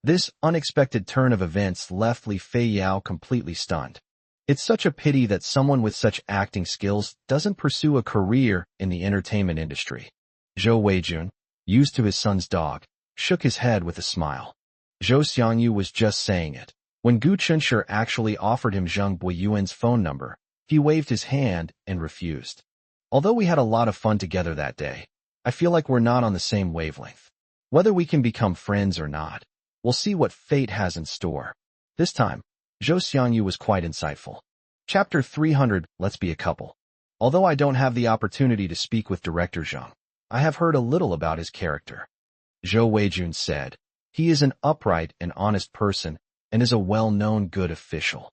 This unexpected turn of events left Li Feiyao completely stunned. It's such a pity that someone with such acting skills doesn't pursue a career in the entertainment industry. Zhou Weijun, used to his son's dog, shook his head with a smile. Zhou Xiangyu was just saying it. When Gu Chenshi actually offered him Zheng Buiyuan's phone number, he waved his hand and refused. Although we had a lot of fun together that day, I feel like we're not on the same wavelength. Whether we can become friends or not, we'll see what fate has in store. This time, Zhou Xiangyu was quite insightful. Chapter 300, Let's Be a Couple. Although I don't have the opportunity to speak with Director Zheng, I have heard a little about his character. Zhou Weijun said. He is an upright and honest person and is a well-known good official.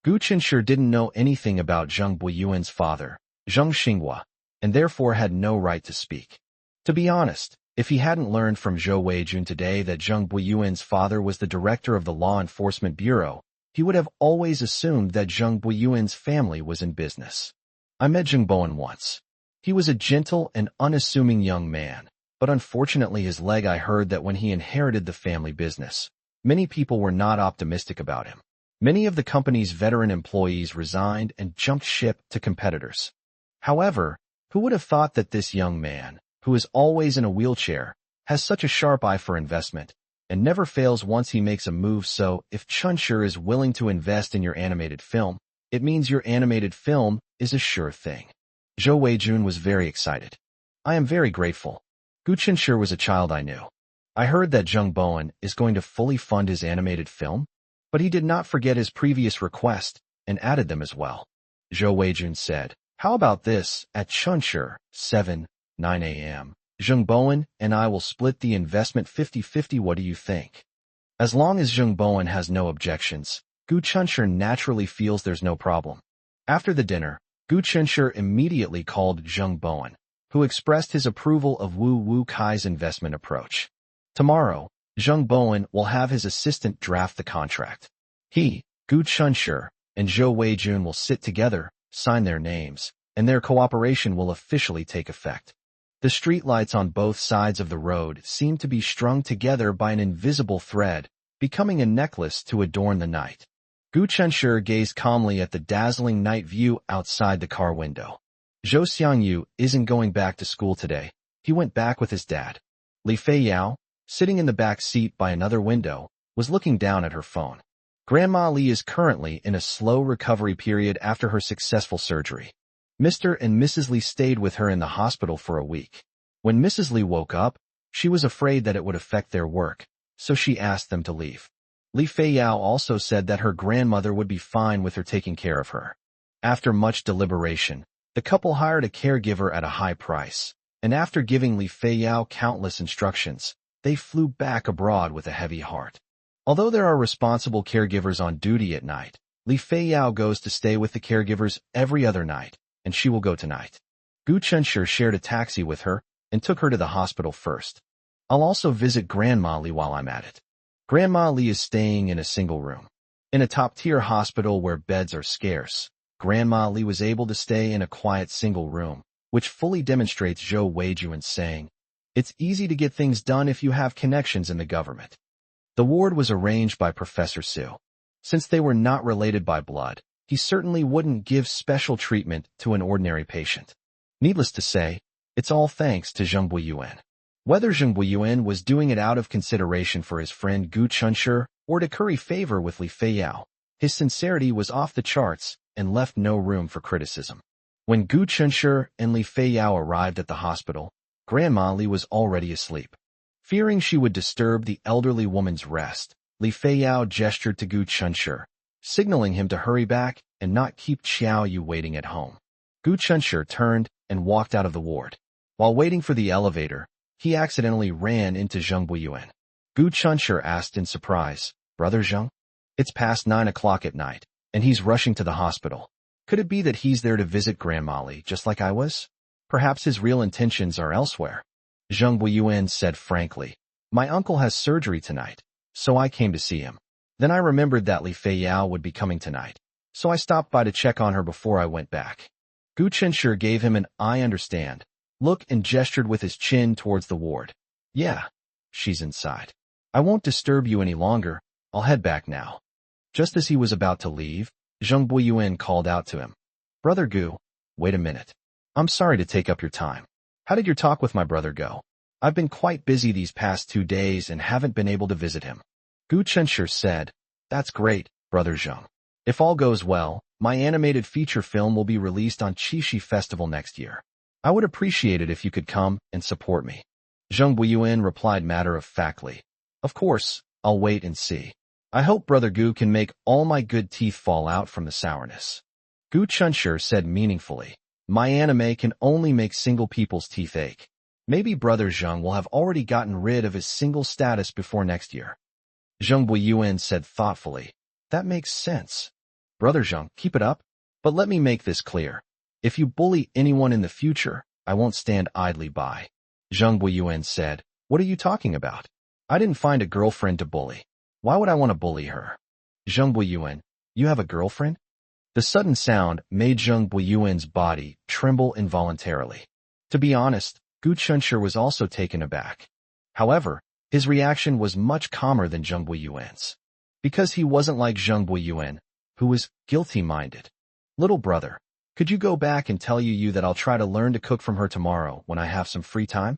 Gu Qinsher didn't know anything about Zheng Buiyuan's father, Zheng Xinghua, and therefore had no right to speak. To be honest, if he hadn't learned from Zhou Weijun today that Zheng Buiyuan's father was the director of the Law Enforcement Bureau, he would have always assumed that Zheng Buiyuan's family was in business. I met Zheng Bowen once. He was a gentle and unassuming young man, but unfortunately I heard that when he inherited the family business, many people were not optimistic about him. Many of the company's veteran employees resigned and jumped ship to competitors. However, who would have thought that this young man, who is always in a wheelchair, has such a sharp eye for investment, and never fails once he makes a move? So, if Qinsher is willing to invest in your animated film, it means your animated film is a sure thing. Zhou Weijun was very excited. I am very grateful. Gu Qinsher was a child I knew. I heard that Zheng Bowen is going to fully fund his animated film, but he did not forget his previous request and added them as well. Zhou Weijun said, how about this, at Qinsher, 9 a.m., Zheng Bowen and I will split the investment 50-50. What do you think? As long as Zheng Bowen has no objections, Gu Qinsher naturally feels there's no problem. After the dinner, Gu Qinsher immediately called Zheng Bowen, who expressed his approval of Wu Kai's investment approach. Tomorrow, Zheng Bowen will have his assistant draft the contract. He, Gu Qinsher, and Zhou Weijun will sit together, sign their names, and their cooperation will officially take effect. The streetlights on both sides of the road seemed to be strung together by an invisible thread, becoming a necklace to adorn the night. Gu Qinsher gazed calmly at the dazzling night view outside the car window. Zhou Xiangyu isn't going back to school today. He went back with his dad. Li Feiyao, sitting in the back seat by another window, was looking down at her phone. Grandma Li is currently in a slow recovery period after her successful surgery. Mr. and Mrs. Li stayed with her in the hospital for a week. When Mrs. Li woke up, she was afraid that it would affect their work, so she asked them to leave. Li Feiyao also said that her grandmother would be fine with her taking care of her. After much deliberation, the couple hired a caregiver at a high price, and after giving Li Feiyao countless instructions, they flew back abroad with a heavy heart. Although there are responsible caregivers on duty at night, Li Feiyao goes to stay with the caregivers every other night, and she will go tonight. Gu Qinsher shared a taxi with her and took her to the hospital first. I'll also visit Grandma Li while I'm at it. Grandma Li is staying in a single room. In a top-tier hospital where beds are scarce, Grandma Li was able to stay in a quiet single room, which fully demonstrates Zhou Weijun saying, it's easy to get things done if you have connections in the government. The ward was arranged by Professor Su. Since they were not related by blood, he certainly wouldn't give special treatment to an ordinary patient. Needless to say, it's all thanks to Zheng Buiyuan. Whether Zheng Buiyuan was doing it out of consideration for his friend Gu Qinsher or to curry favor with Li Feiyao, his sincerity was off the charts and left no room for criticism. When Gu Qinsher and Li Feiyao arrived at the hospital, Grandma Li was already asleep. Fearing she would disturb the elderly woman's rest, Li Feiyao gestured to Gu Qinsher, signaling him to hurry back and not keep Xiao Yu waiting at home. Gu Qinsher turned and walked out of the ward. While waiting for the elevator, he accidentally ran into Zheng Buiyuan. Gu Qinsher asked in surprise, Brother Zheng? It's past 9 o'clock at night, and he's rushing to the hospital. Could it be that he's there to visit Grandma Li just like I was? Perhaps his real intentions are elsewhere. Zheng Buiyuan said frankly, my uncle has surgery tonight, so I came to see him. Then I remembered that Li Feiyao would be coming tonight, so I stopped by to check on her before I went back. Gu Qinsher gave him an I understand look and gestured with his chin towards the ward. Yeah, she's inside. I won't disturb you any longer, I'll head back now. Just as he was about to leave, Zheng Buiyuan called out to him. Brother Gu, wait a minute. I'm sorry to take up your time. How did your talk with my brother go? I've been quite busy these past 2 days and haven't been able to visit him. Gu Qinsher said, That's great, Brother Zheng. If all goes well, my animated feature film will be released on Qixi Festival next year. I would appreciate it if you could come and support me. Zheng Buiyuan replied matter-of-factly. Of course, I'll wait and see. I hope Brother Gu can make all my good teeth fall out from the sourness. Gu Qinsher said meaningfully, My anime can only make single people's teeth ache. Maybe Brother Zheng will have already gotten rid of his single status before next year. Zheng Buiyuan said thoughtfully. That makes sense. Brother Zheng, keep it up. But let me make this clear. If you bully anyone in the future, I won't stand idly by. Zheng Buiyuan said. What are you talking about? I didn't find a girlfriend to bully. Why would I want to bully her? Zheng Buiyuan, you have a girlfriend? The sudden sound made Zheng Buiyuan's body tremble involuntarily. To be honest, Gu Chunshi was also taken aback. However, his reaction was much calmer than Zheng Buiyuan's. Because he wasn't like Zheng Buiyuan, who was guilty-minded. Little brother, could you go back and tell you that I'll try to learn to cook from her tomorrow when I have some free time?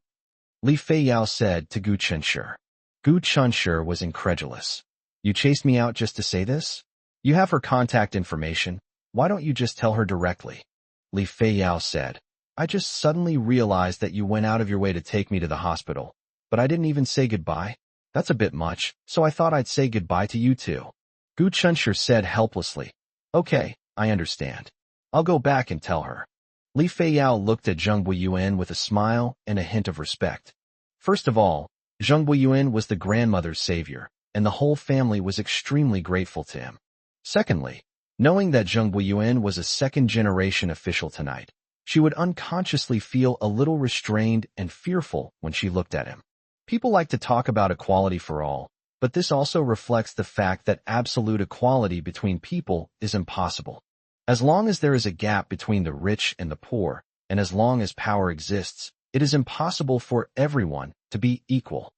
Li Feiyao said to Gu Chunshi. Gu Chunshi was incredulous. You chased me out just to say this? You have her contact information. Why don't you just tell her directly? Li Feiyao said. I just suddenly realized that you went out of your way to take me to the hospital, but I didn't even say goodbye. That's a bit much, so I thought I'd say goodbye to you too. Gu Chunshi said helplessly. Okay, I understand. I'll go back and tell her. Li Feiyao looked at Zheng Buiyuan with a smile and a hint of respect. First of all, Zheng Buiyuan was the grandmother's savior, and the whole family was extremely grateful to him. Secondly, knowing that Zheng Buiyuan was a second-generation official tonight, she would unconsciously feel a little restrained and fearful when she looked at him. People like to talk about equality for all, but this also reflects the fact that absolute equality between people is impossible. As long as there is a gap between the rich and the poor, and as long as power exists, it is impossible for everyone to be equal.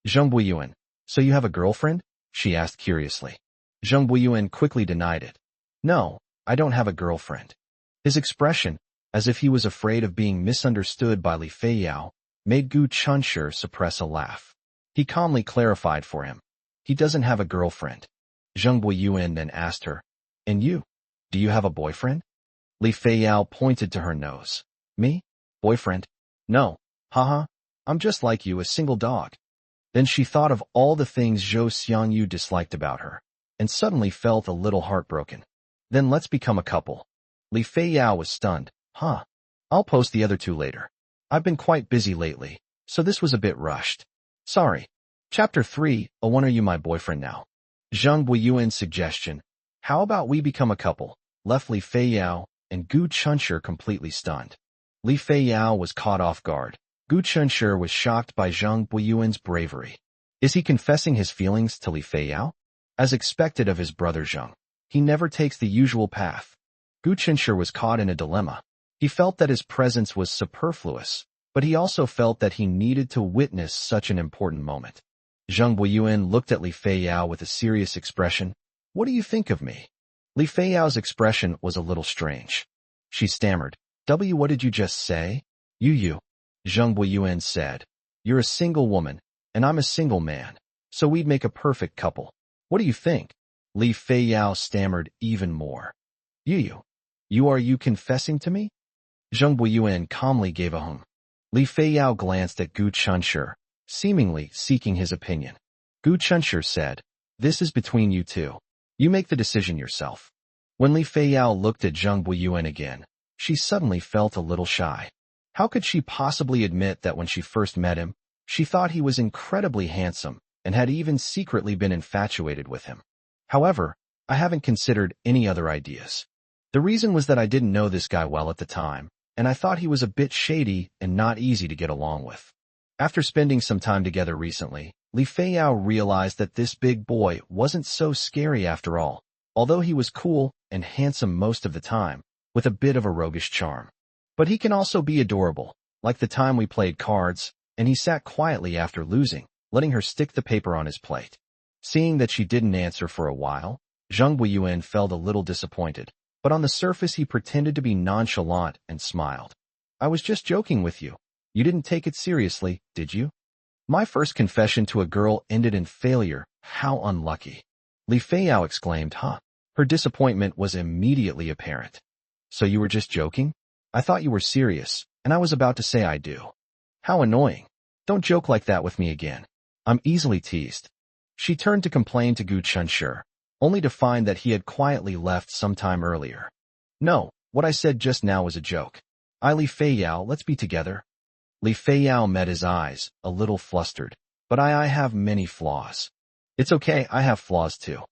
Zheng Buiyuan, so you have a girlfriend? She asked curiously. Zheng Buiyuan quickly denied it. No, I don't have a girlfriend. His expression, as if he was afraid of being misunderstood by Li Feiyao, made Gu Chunshi suppress a laugh. He calmly clarified for him. He doesn't have a girlfriend. Zheng Buiyuan then asked her, and you? Do you have a boyfriend? Li Feiyao pointed to her nose. Me? Boyfriend? No. Haha. I'm just like you, a single dog. Then she thought of all the things Zhou Xiangyu disliked about her, and suddenly felt a little heartbroken. Then let's become a couple. Li Feiyao was stunned. Huh. I'll post the other two later. I've been quite busy lately, so this was a bit rushed. Sorry. Chapter 3, When are you my boyfriend now? Zheng Buiyuan's suggestion, how about we become a couple, left Li Feiyao and Gu Chunshi completely stunned. Li Feiyao was caught off guard. Gu Chunshi was shocked by Zheng Buiyuan's bravery. Is he confessing his feelings to Li Feiyao? As expected of his brother Zheng, he never takes the usual path. Gu Chunshi was caught in a dilemma. He felt that his presence was superfluous, but he also felt that he needed to witness such an important moment. Zheng Buiyuan looked at Li Feiyao with a serious expression. What do you think of me? Li Feiyao's expression was a little strange. She stammered. What did you just say? You. Zheng Buiyuan said. You're a single woman, and I'm a single man, so we'd make a perfect couple. What do you think? Li Feiyao stammered even more. You are you confessing to me? Zheng Buiyuan calmly gave a hum. Li Feiyao glanced at Gu Chunshi, seemingly seeking his opinion. Gu Chunshi said, this is between you two. You make the decision yourself. When Li Feiyao looked at Zheng Buiyuan again, she suddenly felt a little shy. How could she possibly admit that when she first met him, she thought he was incredibly handsome and had even secretly been infatuated with him? However, I haven't considered any other ideas. The reason was that I didn't know this guy well at the time, and I thought he was a bit shady and not easy to get along with. After spending some time together recently, Li Feiyao realized that this big boy wasn't so scary after all, although he was cool and handsome most of the time, with a bit of a roguish charm. But he can also be adorable, like the time we played cards, and he sat quietly after losing, letting her stick the paper on his plate. Seeing that she didn't answer for a while, Zheng Buiyuan felt a little disappointed, but on the surface he pretended to be nonchalant and smiled. I was just joking with you. You didn't take it seriously, did you? My first confession to a girl ended in failure. How unlucky. Li Feiyao exclaimed, huh? Her disappointment was immediately apparent. So you were just joking? I thought you were serious, and I was about to say I do. How annoying. Don't joke like that with me again. I'm easily teased. She turned to complain to Gu Chunshi, only to find that he had quietly left some time earlier. No, what I said just now was a joke. Li Feiyao, let's be together. Li Feiyao met his eyes, a little flustered. But I have many flaws. It's okay, I have flaws too.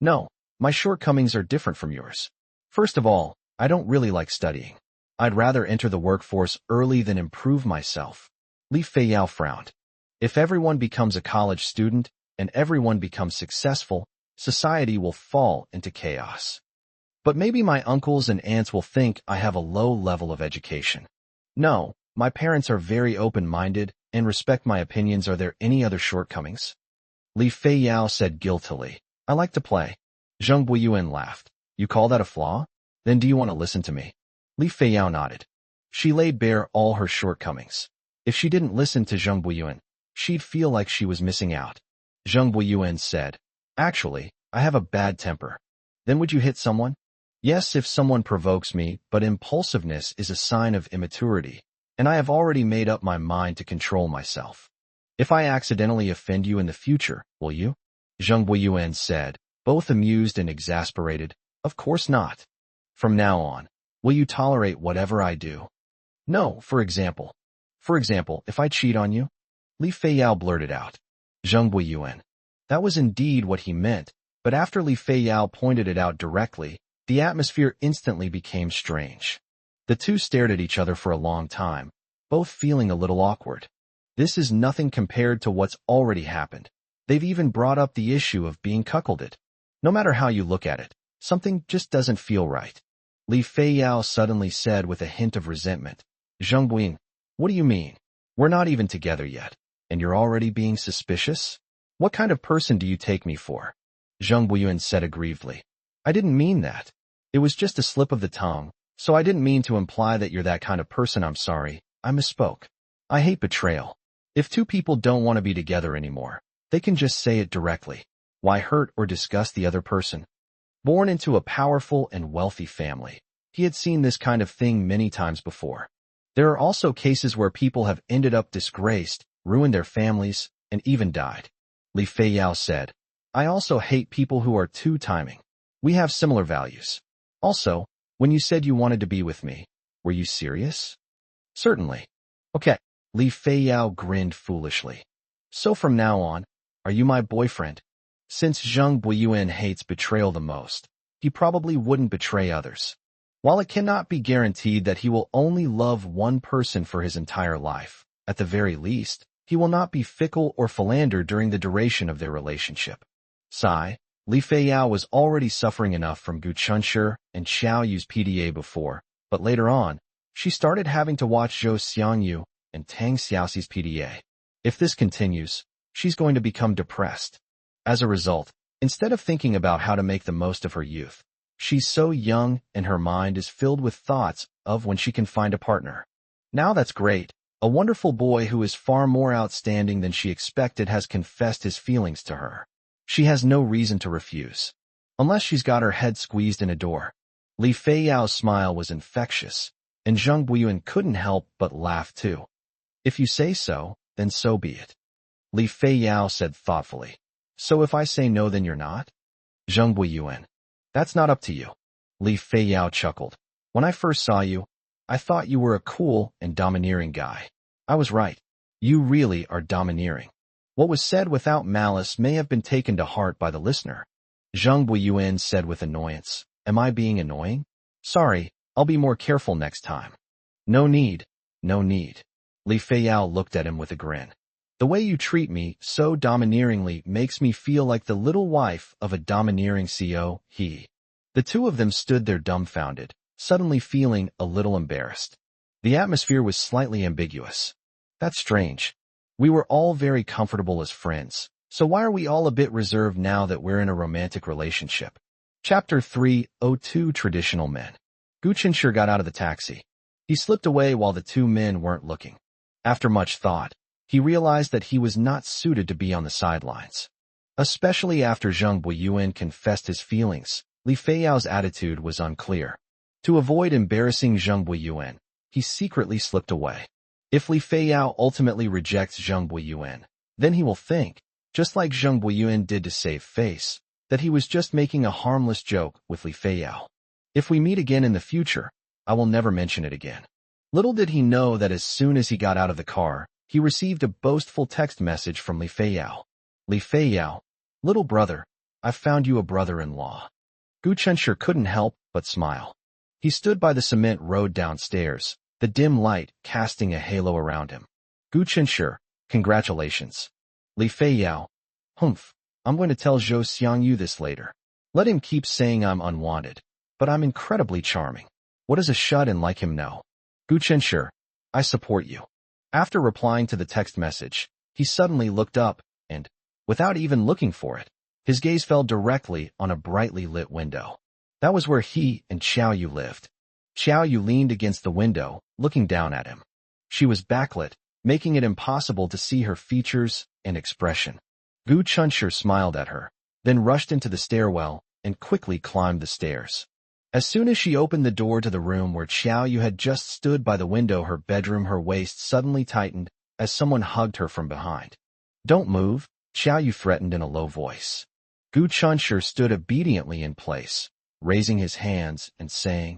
No, my shortcomings are different from yours. First of all, I don't really like studying. I'd rather enter the workforce early than improve myself. Li Feiyao frowned. If everyone becomes a college student and everyone becomes successful, society will fall into chaos. But maybe my uncles and aunts will think I have a low level of education. No, my parents are very open-minded and respect my opinions. Are there any other shortcomings? Li Feiyao said guiltily. I like to play. Zheng Buiyuan laughed. You call that a flaw? Then do you want to listen to me? Li Feiyao nodded. She laid bare all her shortcomings. If she didn't listen to Zheng Buiyuan, she'd feel like she was missing out. Zheng Buiyuan said, Actually, I have a bad temper. Then would you hit someone? Yes, if someone provokes me, but impulsiveness is a sign of immaturity, and I have already made up my mind to control myself. If I accidentally offend you in the future, will you? Zheng Buiyuan said, both amused and exasperated. Of course not. From now on, will you tolerate whatever I do? No, for example, if I cheat on you? Li Feiyao blurted out. Zheng Buiyuan. That was indeed what he meant, but after Li Feiyao pointed it out directly, the atmosphere instantly became strange. The two stared at each other for a long time, both feeling a little awkward. This is nothing compared to what's already happened. They've even brought up the issue of being cuckolded. No matter how you look at it, something just doesn't feel right. Li Feiyao suddenly said with a hint of resentment. Zheng Buiyuan, what do you mean? We're not even together yet, and you're already being suspicious? What kind of person do you take me for? Zheng Buiyuan said aggrievedly. I didn't mean that. It was just a slip of the tongue, so I didn't mean to imply that you're that kind of person. I'm sorry, I misspoke. I hate betrayal. If two people don't want to be together anymore, they can just say it directly. Why hurt or disgust the other person? Born into a powerful and wealthy family, he had seen this kind of thing many times before. There are also cases where people have ended up disgraced, ruined their families, and even died. Li Feiyao said, I also hate people who are two-timing. We have similar values. Also, when you said you wanted to be with me, were you serious? Certainly. Okay. Li Feiyao grinned foolishly. So from now on, are you my boyfriend? Since Zheng Buiyuan hates betrayal the most, he probably wouldn't betray others. While it cannot be guaranteed that he will only love one person for his entire life, at the very least, he will not be fickle or philander during the duration of their relationship. Sigh, Li Feiyao was already suffering enough from Gu Chunshi and Xiao Yu's PDA before, but later on, she started having to watch Zhou Xiangyu and Tang Xiaoxi's PDA. If this continues, she's going to become depressed. As a result, instead of thinking about how to make the most of her youth, she's so young and her mind is filled with thoughts of when she can find a partner. Now that's great. A wonderful boy who is far more outstanding than she expected has confessed his feelings to her. She has no reason to refuse. Unless she's got her head squeezed in a door. Li Feiyao's smile was infectious, and Zheng Buiyuan couldn't help but laugh too. If you say so, then so be it. Li Feiyao said thoughtfully. So if I say no, then you're not? Zheng Buiyuan. That's not up to you. Li Feiyao chuckled. When I first saw you, I thought you were a cool and domineering guy. I was right. You really are domineering. What was said without malice may have been taken to heart by the listener. Zheng Buiyuan said with annoyance. Am I being annoying? Sorry, I'll be more careful next time. No need. No need. Li Feiyao looked at him with a grin. The way you treat me so domineeringly makes me feel like the little wife of a domineering CEO, The two of them stood there dumbfounded, suddenly feeling a little embarrassed. The atmosphere was slightly ambiguous. That's strange. We were all very comfortable as friends, so why are we all a bit reserved now that we're in a romantic relationship? Chapter 302 Traditional Men. Gu Chunshi got out of the taxi. He slipped away while the two men weren't looking. After much thought, he realized that he was not suited to be on the sidelines. Especially after Zheng Buiyuan confessed his feelings, Li Feiyao's attitude was unclear. To avoid embarrassing Zheng Buiyuan, he secretly slipped away. If Li Feiyao ultimately rejects Zheng Buiyuan, then he will think, just like Zheng Buiyuan did to save face, that he was just making a harmless joke with Li Feiyao. If we meet again in the future, I will never mention it again. Little did he know that as soon as he got out of the car, he received a boastful text message from Li Feiyao. Li Feiyao, little brother, I've found you a brother-in-law. Gu Chunshi couldn't help but smile. He stood by the cement road downstairs, the dim light casting a halo around him. Gu Chunshi, congratulations. Li Feiyao, humph, I'm going to tell Zhou Xiangyu this later. Let him keep saying I'm unwanted, but I'm incredibly charming. What does a shut-in like him know? Gu Chunshi, I support you. After replying to the text message, he suddenly looked up, and, without even looking for it, his gaze fell directly on a brightly lit window. That was where he and Xiao Yu lived. Xiao Yu leaned against the window, looking down at him. She was backlit, making it impossible to see her features and expression. Gu Chunshi smiled at her, then rushed into the stairwell and quickly climbed the stairs. As soon as she opened the door to the room where Xiao Yu had just stood by the window, her waist suddenly tightened as someone hugged her from behind. Don't move, Xiao Yu threatened in a low voice. Gu Chunshi stood obediently in place, raising his hands and saying,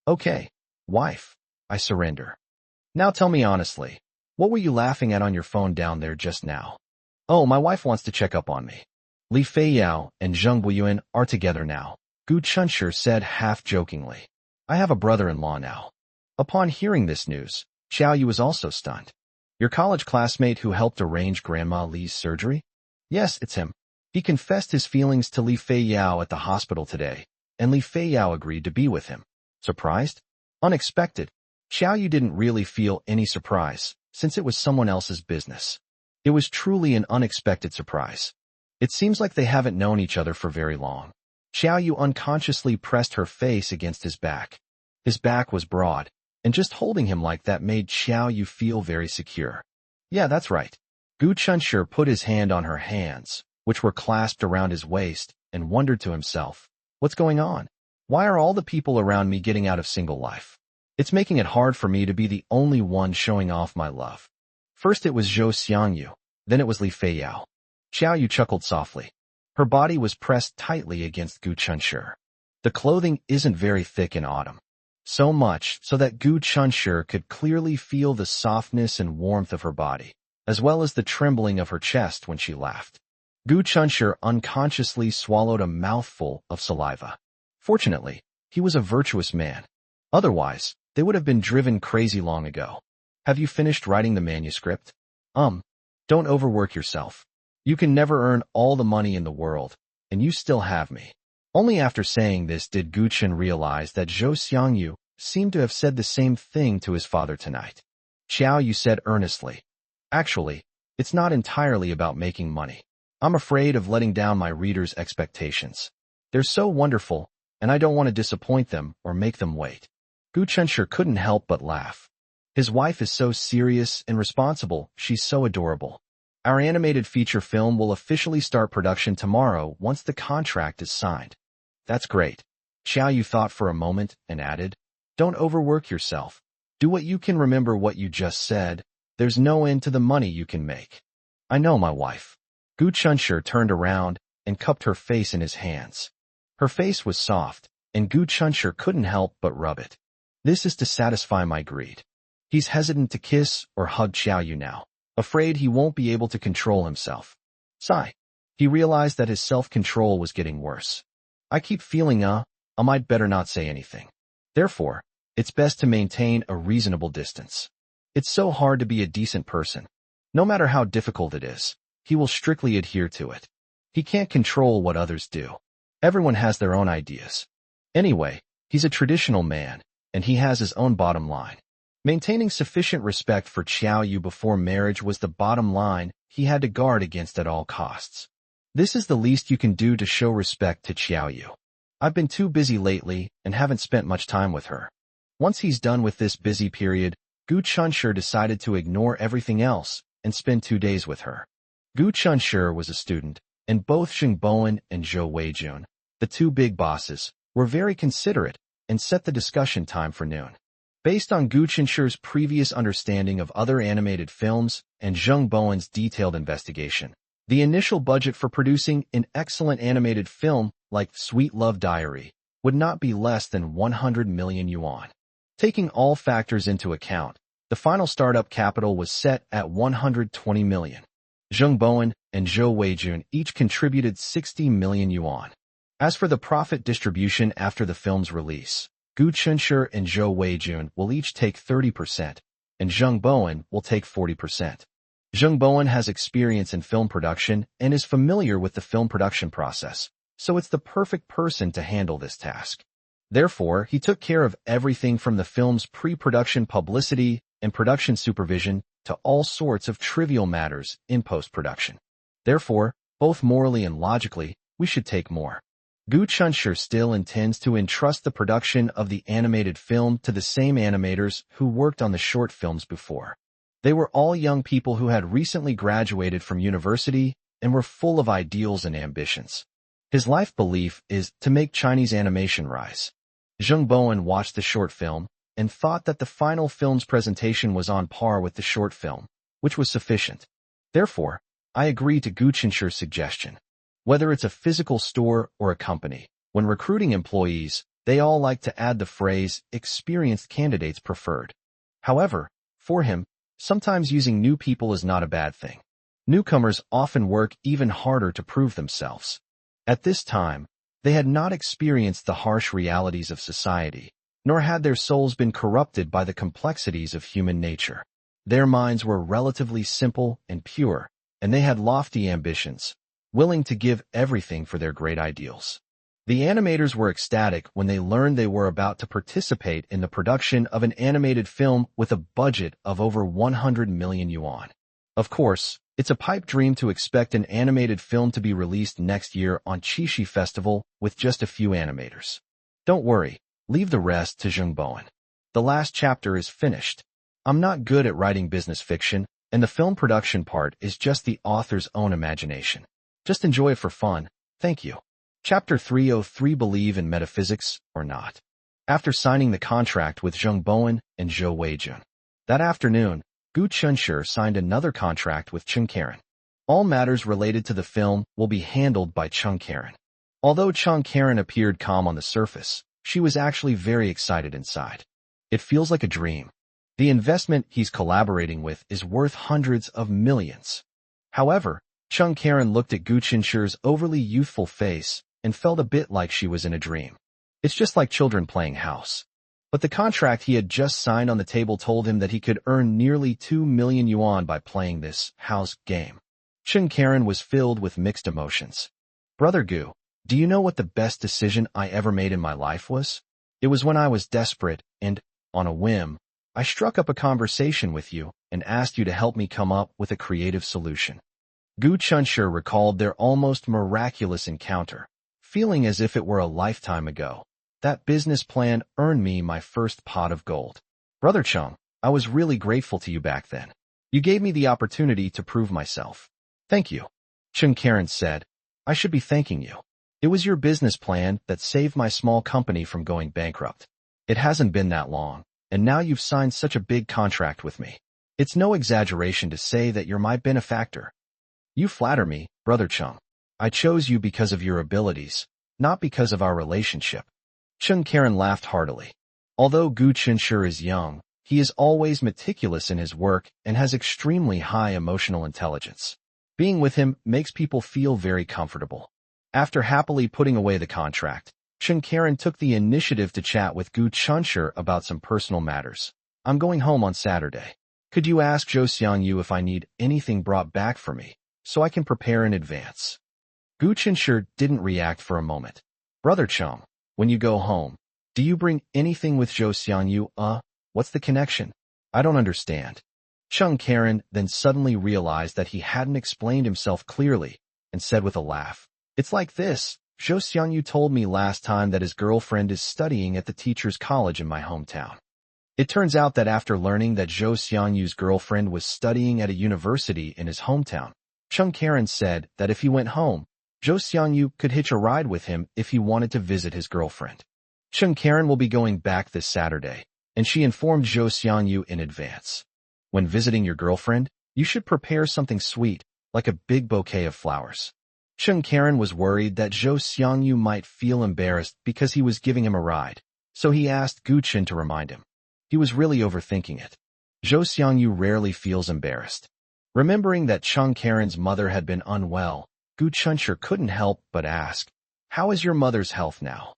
Okay, wife, I surrender. Now tell me honestly, what were you laughing at on your phone down there just now? Oh, my wife wants to check up on me. Li Feiyao and Zheng Buiyuan are together now, Gu Chunshi said half-jokingly. I have a brother-in-law now. Upon hearing this news, Xiao Yu was also stunned. Your college classmate who helped arrange Grandma Li's surgery? Yes, it's him. He confessed his feelings to Li Feiyao at the hospital today, and Li Feiyao agreed to be with him. Surprised? Unexpected. Xiao Yu didn't really feel any surprise, since it was someone else's business. It was truly an unexpected surprise. It seems like they haven't known each other for very long. Xiao Yu unconsciously pressed her face against his back. His back was broad, and just holding him like that made Xiao Yu feel very secure. Yeah, that's right. Gu Chunshi put his hand on her hands, which were clasped around his waist, and wondered to himself, what's going on? Why are all the people around me getting out of single life? It's making it hard for me to be the only one showing off my love. First it was Zhou Xiangyu, then it was Li Feiyao. Xiao Yu chuckled softly. Her body was pressed tightly against Gu Chunshi. The clothing isn't very thick in autumn. So much so that Gu Chunshi could clearly feel the softness and warmth of her body, as well as the trembling of her chest when she laughed. Gu Chunshi unconsciously swallowed a mouthful of saliva. Fortunately, he was a virtuous man. Otherwise, they would have been driven crazy long ago. Have you finished writing the manuscript? Don't overwork yourself. You can never earn all the money in the world, and you still have me. Only after saying this did Gu Chen realize that Zhou Xiangyu seemed to have said the same thing to his father tonight. Xiao Yu said earnestly, Actually, it's not entirely about making money. I'm afraid of letting down my readers' expectations. They're so wonderful, and I don't want to disappoint them or make them wait. Gu Chunshi couldn't help but laugh. His wife is so serious and responsible, she's so adorable. Our animated feature film will officially start production tomorrow once the contract is signed. That's great. Xiao Yu thought for a moment and added, Don't overwork yourself. Do what you can. Remember what you just said. There's no end to the money you can make. I know, my wife. Gu Chunshi turned around and cupped her face in his hands. Her face was soft, and Gu Chunshi couldn't help but rub it. This is to satisfy my greed. He's hesitant to kiss or hug Xiao Yu now, afraid he won't be able to control himself. Sigh. He realized that his self-control was getting worse. I keep feeling I might better not say anything. Therefore, it's best to maintain a reasonable distance. It's so hard to be a decent person. No matter how difficult it is, he will strictly adhere to it. He can't control what others do. Everyone has their own ideas. Anyway, he's a traditional man, and he has his own bottom line. Maintaining sufficient respect for Xiao Yu before marriage was the bottom line he had to guard against at all costs. This is the least you can do to show respect to Xiao Yu. I've been too busy lately and haven't spent much time with her. Once he's done with this busy period, Gu Chunshi decided to ignore everything else and spend 2 days with her. Gu Chunshi was a student, and both Xing Bowen and Zhou Weijun, the two big bosses, were very considerate and set the discussion time for noon. Based on Gu Chunshi's previous understanding of other animated films and Zheng Bowen's detailed investigation, the initial budget for producing an excellent animated film like Sweet Love Diary would not be less than 100 million yuan. Taking all factors into account, the final startup capital was set at 120 million. Zheng Bowen and Zhou Weijun each contributed 60 million yuan. As for the profit distribution after the film's release, Gu Chunshi and Zhou Weijun will each take 30%, and Zheng Bowen will take 40%. Zheng Bowen has experience in film production and is familiar with the film production process, so it's the perfect person to handle this task. Therefore, he took care of everything from the film's pre-production publicity and production supervision to all sorts of trivial matters in post-production. Therefore, both morally and logically, we should take more. Gu Chunshi still intends to entrust the production of the animated film to the same animators who worked on the short films before. They were all young people who had recently graduated from university and were full of ideals and ambitions. His life belief is to make Chinese animation rise. Zheng Bowen watched the short film and thought that the final film's presentation was on par with the short film, which was sufficient. Therefore, I agree to Gu Chunshi's suggestion. Whether it's a physical store or a company, when recruiting employees, they all like to add the phrase, experienced candidates preferred. However, for him, sometimes using new people is not a bad thing. Newcomers often work even harder to prove themselves. At this time, they had not experienced the harsh realities of society, nor had their souls been corrupted by the complexities of human nature. Their minds were relatively simple and pure, and they had lofty ambitions, willing to give everything for their great ideals. The animators were ecstatic when they learned they were about to participate in the production of an animated film with a budget of over 100 million yuan. Of course, it's a pipe dream to expect an animated film to be released next year on Qixi Festival with just a few animators. Don't worry, leave the rest to Zheng Bowen. The last chapter is finished. I'm not good at writing business fiction, and the film production part is just the author's own imagination. Just enjoy it for fun. Thank you. Chapter 303 Believe in Metaphysics or Not. After signing the contract with Zheng Bowen and Zhou Weijun, that afternoon, Gu Chunshi signed another contract with Cheng Karen. All matters related to the film will be handled by Cheng Karen. Although Cheng Karen appeared calm on the surface, she was actually very excited inside. It feels like a dream. The investment he's collaborating with is worth hundreds of millions. However, Cheng Karen looked at Gu Chunshi's overly youthful face and felt a bit like she was in a dream. It's just like children playing house. But the contract he had just signed on the table told him that he could earn nearly 2 million yuan by playing this house game. Cheng Karen was filled with mixed emotions. Brother Gu, do you know what the best decision I ever made in my life was? It was when I was desperate and, on a whim, I struck up a conversation with you and asked you to help me come up with a creative solution. Gu Chunshi recalled their almost miraculous encounter, feeling as if it were a lifetime ago. That business plan earned me my first pot of gold. Brother Cheng, I was really grateful to you back then. You gave me the opportunity to prove myself. Thank you. Cheng Karen said, I should be thanking you. It was your business plan that saved my small company from going bankrupt. It hasn't been that long, and now you've signed such a big contract with me. It's no exaggeration to say that you're my benefactor. You flatter me, Brother Cheng. I chose you because of your abilities, not because of our relationship. Cheng Karen laughed heartily. Although Gu Chunshi is young, he is always meticulous in his work and has extremely high emotional intelligence. Being with him makes people feel very comfortable. After happily putting away the contract, Cheng Karen took the initiative to chat with Gu Chunshi about some personal matters. I'm going home on Saturday. Could you ask Zhou Xiangyu if I need anything brought back for me, so I can prepare in advance? Gu Chunshi didn't react for a moment. Brother Cheng, when you go home, do you bring anything with Zhou Xiangyu? What's the connection? I don't understand. Cheng Karen then suddenly realized that he hadn't explained himself clearly and said with a laugh, It's like this. Zhou Xiangyu told me last time that his girlfriend is studying at the teacher's college in my hometown. It turns out that after learning that Zhou Xiangyu's girlfriend was studying at a university in his hometown, Cheng Karen said that if he went home, Zhou Xiangyu could hitch a ride with him if he wanted to visit his girlfriend. Cheng Karen will be going back this Saturday, and she informed Zhou Xiangyu in advance. When visiting your girlfriend, you should prepare something sweet, like a big bouquet of flowers. Cheng Karen was worried that Zhou Xiangyu might feel embarrassed because he was giving him a ride, so he asked Gu Chen to remind him. He was really overthinking it. Zhou Xiangyu rarely feels embarrassed. Remembering that Cheng Karen's mother had been unwell, Gu Chunshur couldn't help but ask, "How is your mother's health now?"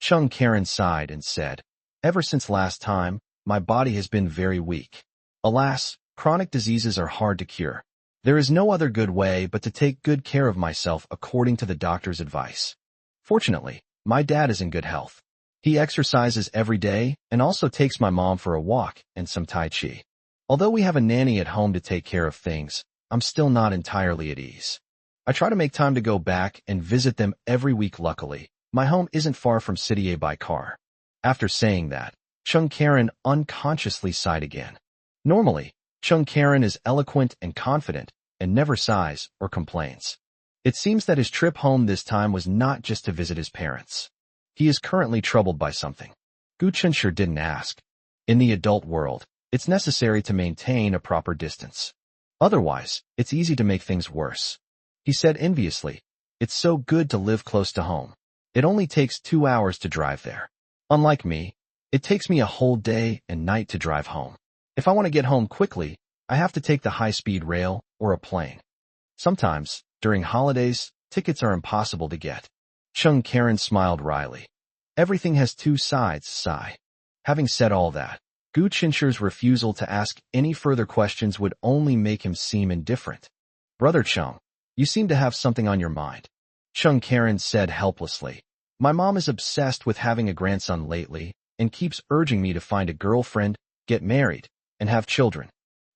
Cheng Karen sighed and said, "Ever since last time, my body has been very weak. Alas, chronic diseases are hard to cure. There is no other good way but to take good care of myself according to the doctor's advice. Fortunately, my dad is in good health. He exercises every day and also takes my mom for a walk and some Tai Chi. Although we have a nanny at home to take care of things, I'm still not entirely at ease. I try to make time to go back and visit them every week. Luckily, my home isn't far from City A by car." After saying that, Cheng Karen unconsciously sighed again. Normally, Cheng Karen is eloquent and confident and never sighs or complains. It seems that his trip home this time was not just to visit his parents. He is currently troubled by something. Gu Chunshur didn't ask. In the adult world, it's necessary to maintain a proper distance. Otherwise, it's easy to make things worse. He said enviously, "It's so good to live close to home. It only takes 2 hours to drive there. Unlike me, it takes me a whole day and night to drive home. If I want to get home quickly, I have to take the high-speed rail or a plane. Sometimes, during holidays, tickets are impossible to get." Cheng Karen smiled wryly. "Everything has two sides, sigh." Having said all that, Gu Chinshur's refusal to ask any further questions would only make him seem indifferent. "Brother Cheng, you seem to have something on your mind," Cheng Karen said helplessly. "My mom is obsessed with having a grandson lately and keeps urging me to find a girlfriend, get married, and have children."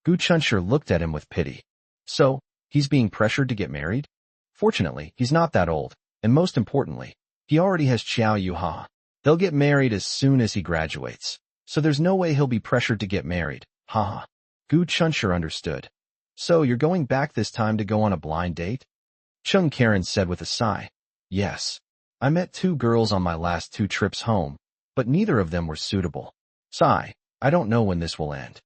Gu Chunshur looked at him with pity. "So, he's being pressured to get married? Fortunately, he's not that old, and most importantly, he already has Xiao Yuha. They'll get married as soon as he graduates, so there's no way he'll be pressured to get married, haha." Gu Chunshur understood. "So you're going back this time to go on a blind date?" Cheng Karen said with a sigh. "Yes. I met 2 girls on my last 2 trips home, but neither of them were suitable. Sigh, I don't know when this will end.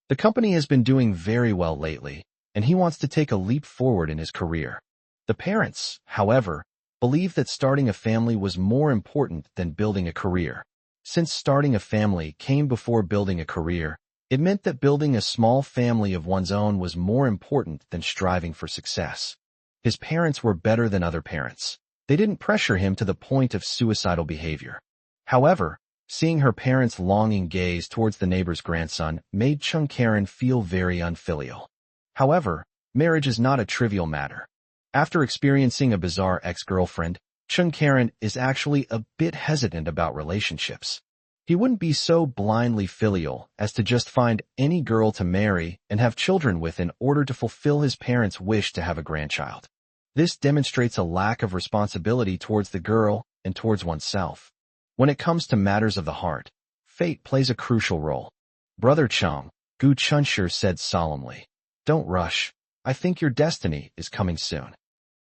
The company has been doing very well lately, and he wants to take a leap forward in his career. The parents, however, believe that starting a family was more important than building a career. Since starting a family came before building a career, it meant that building a small family of one's own was more important than striving for success. His parents were better than other parents. They didn't pressure him to the point of suicidal behavior. However, seeing her parents' longing gaze towards the neighbor's grandson made Cheng Karen feel very unfilial. However, marriage is not a trivial matter. After experiencing a bizarre ex-girlfriend, Cheng Karen is actually a bit hesitant about relationships. He wouldn't be so blindly filial as to just find any girl to marry and have children with in order to fulfill his parents' wish to have a grandchild. This demonstrates a lack of responsibility towards the girl and towards oneself. When it comes to matters of the heart, fate plays a crucial role. "Brother Cheng," Gu Chunshur said solemnly, "don't rush. I think your destiny is coming soon."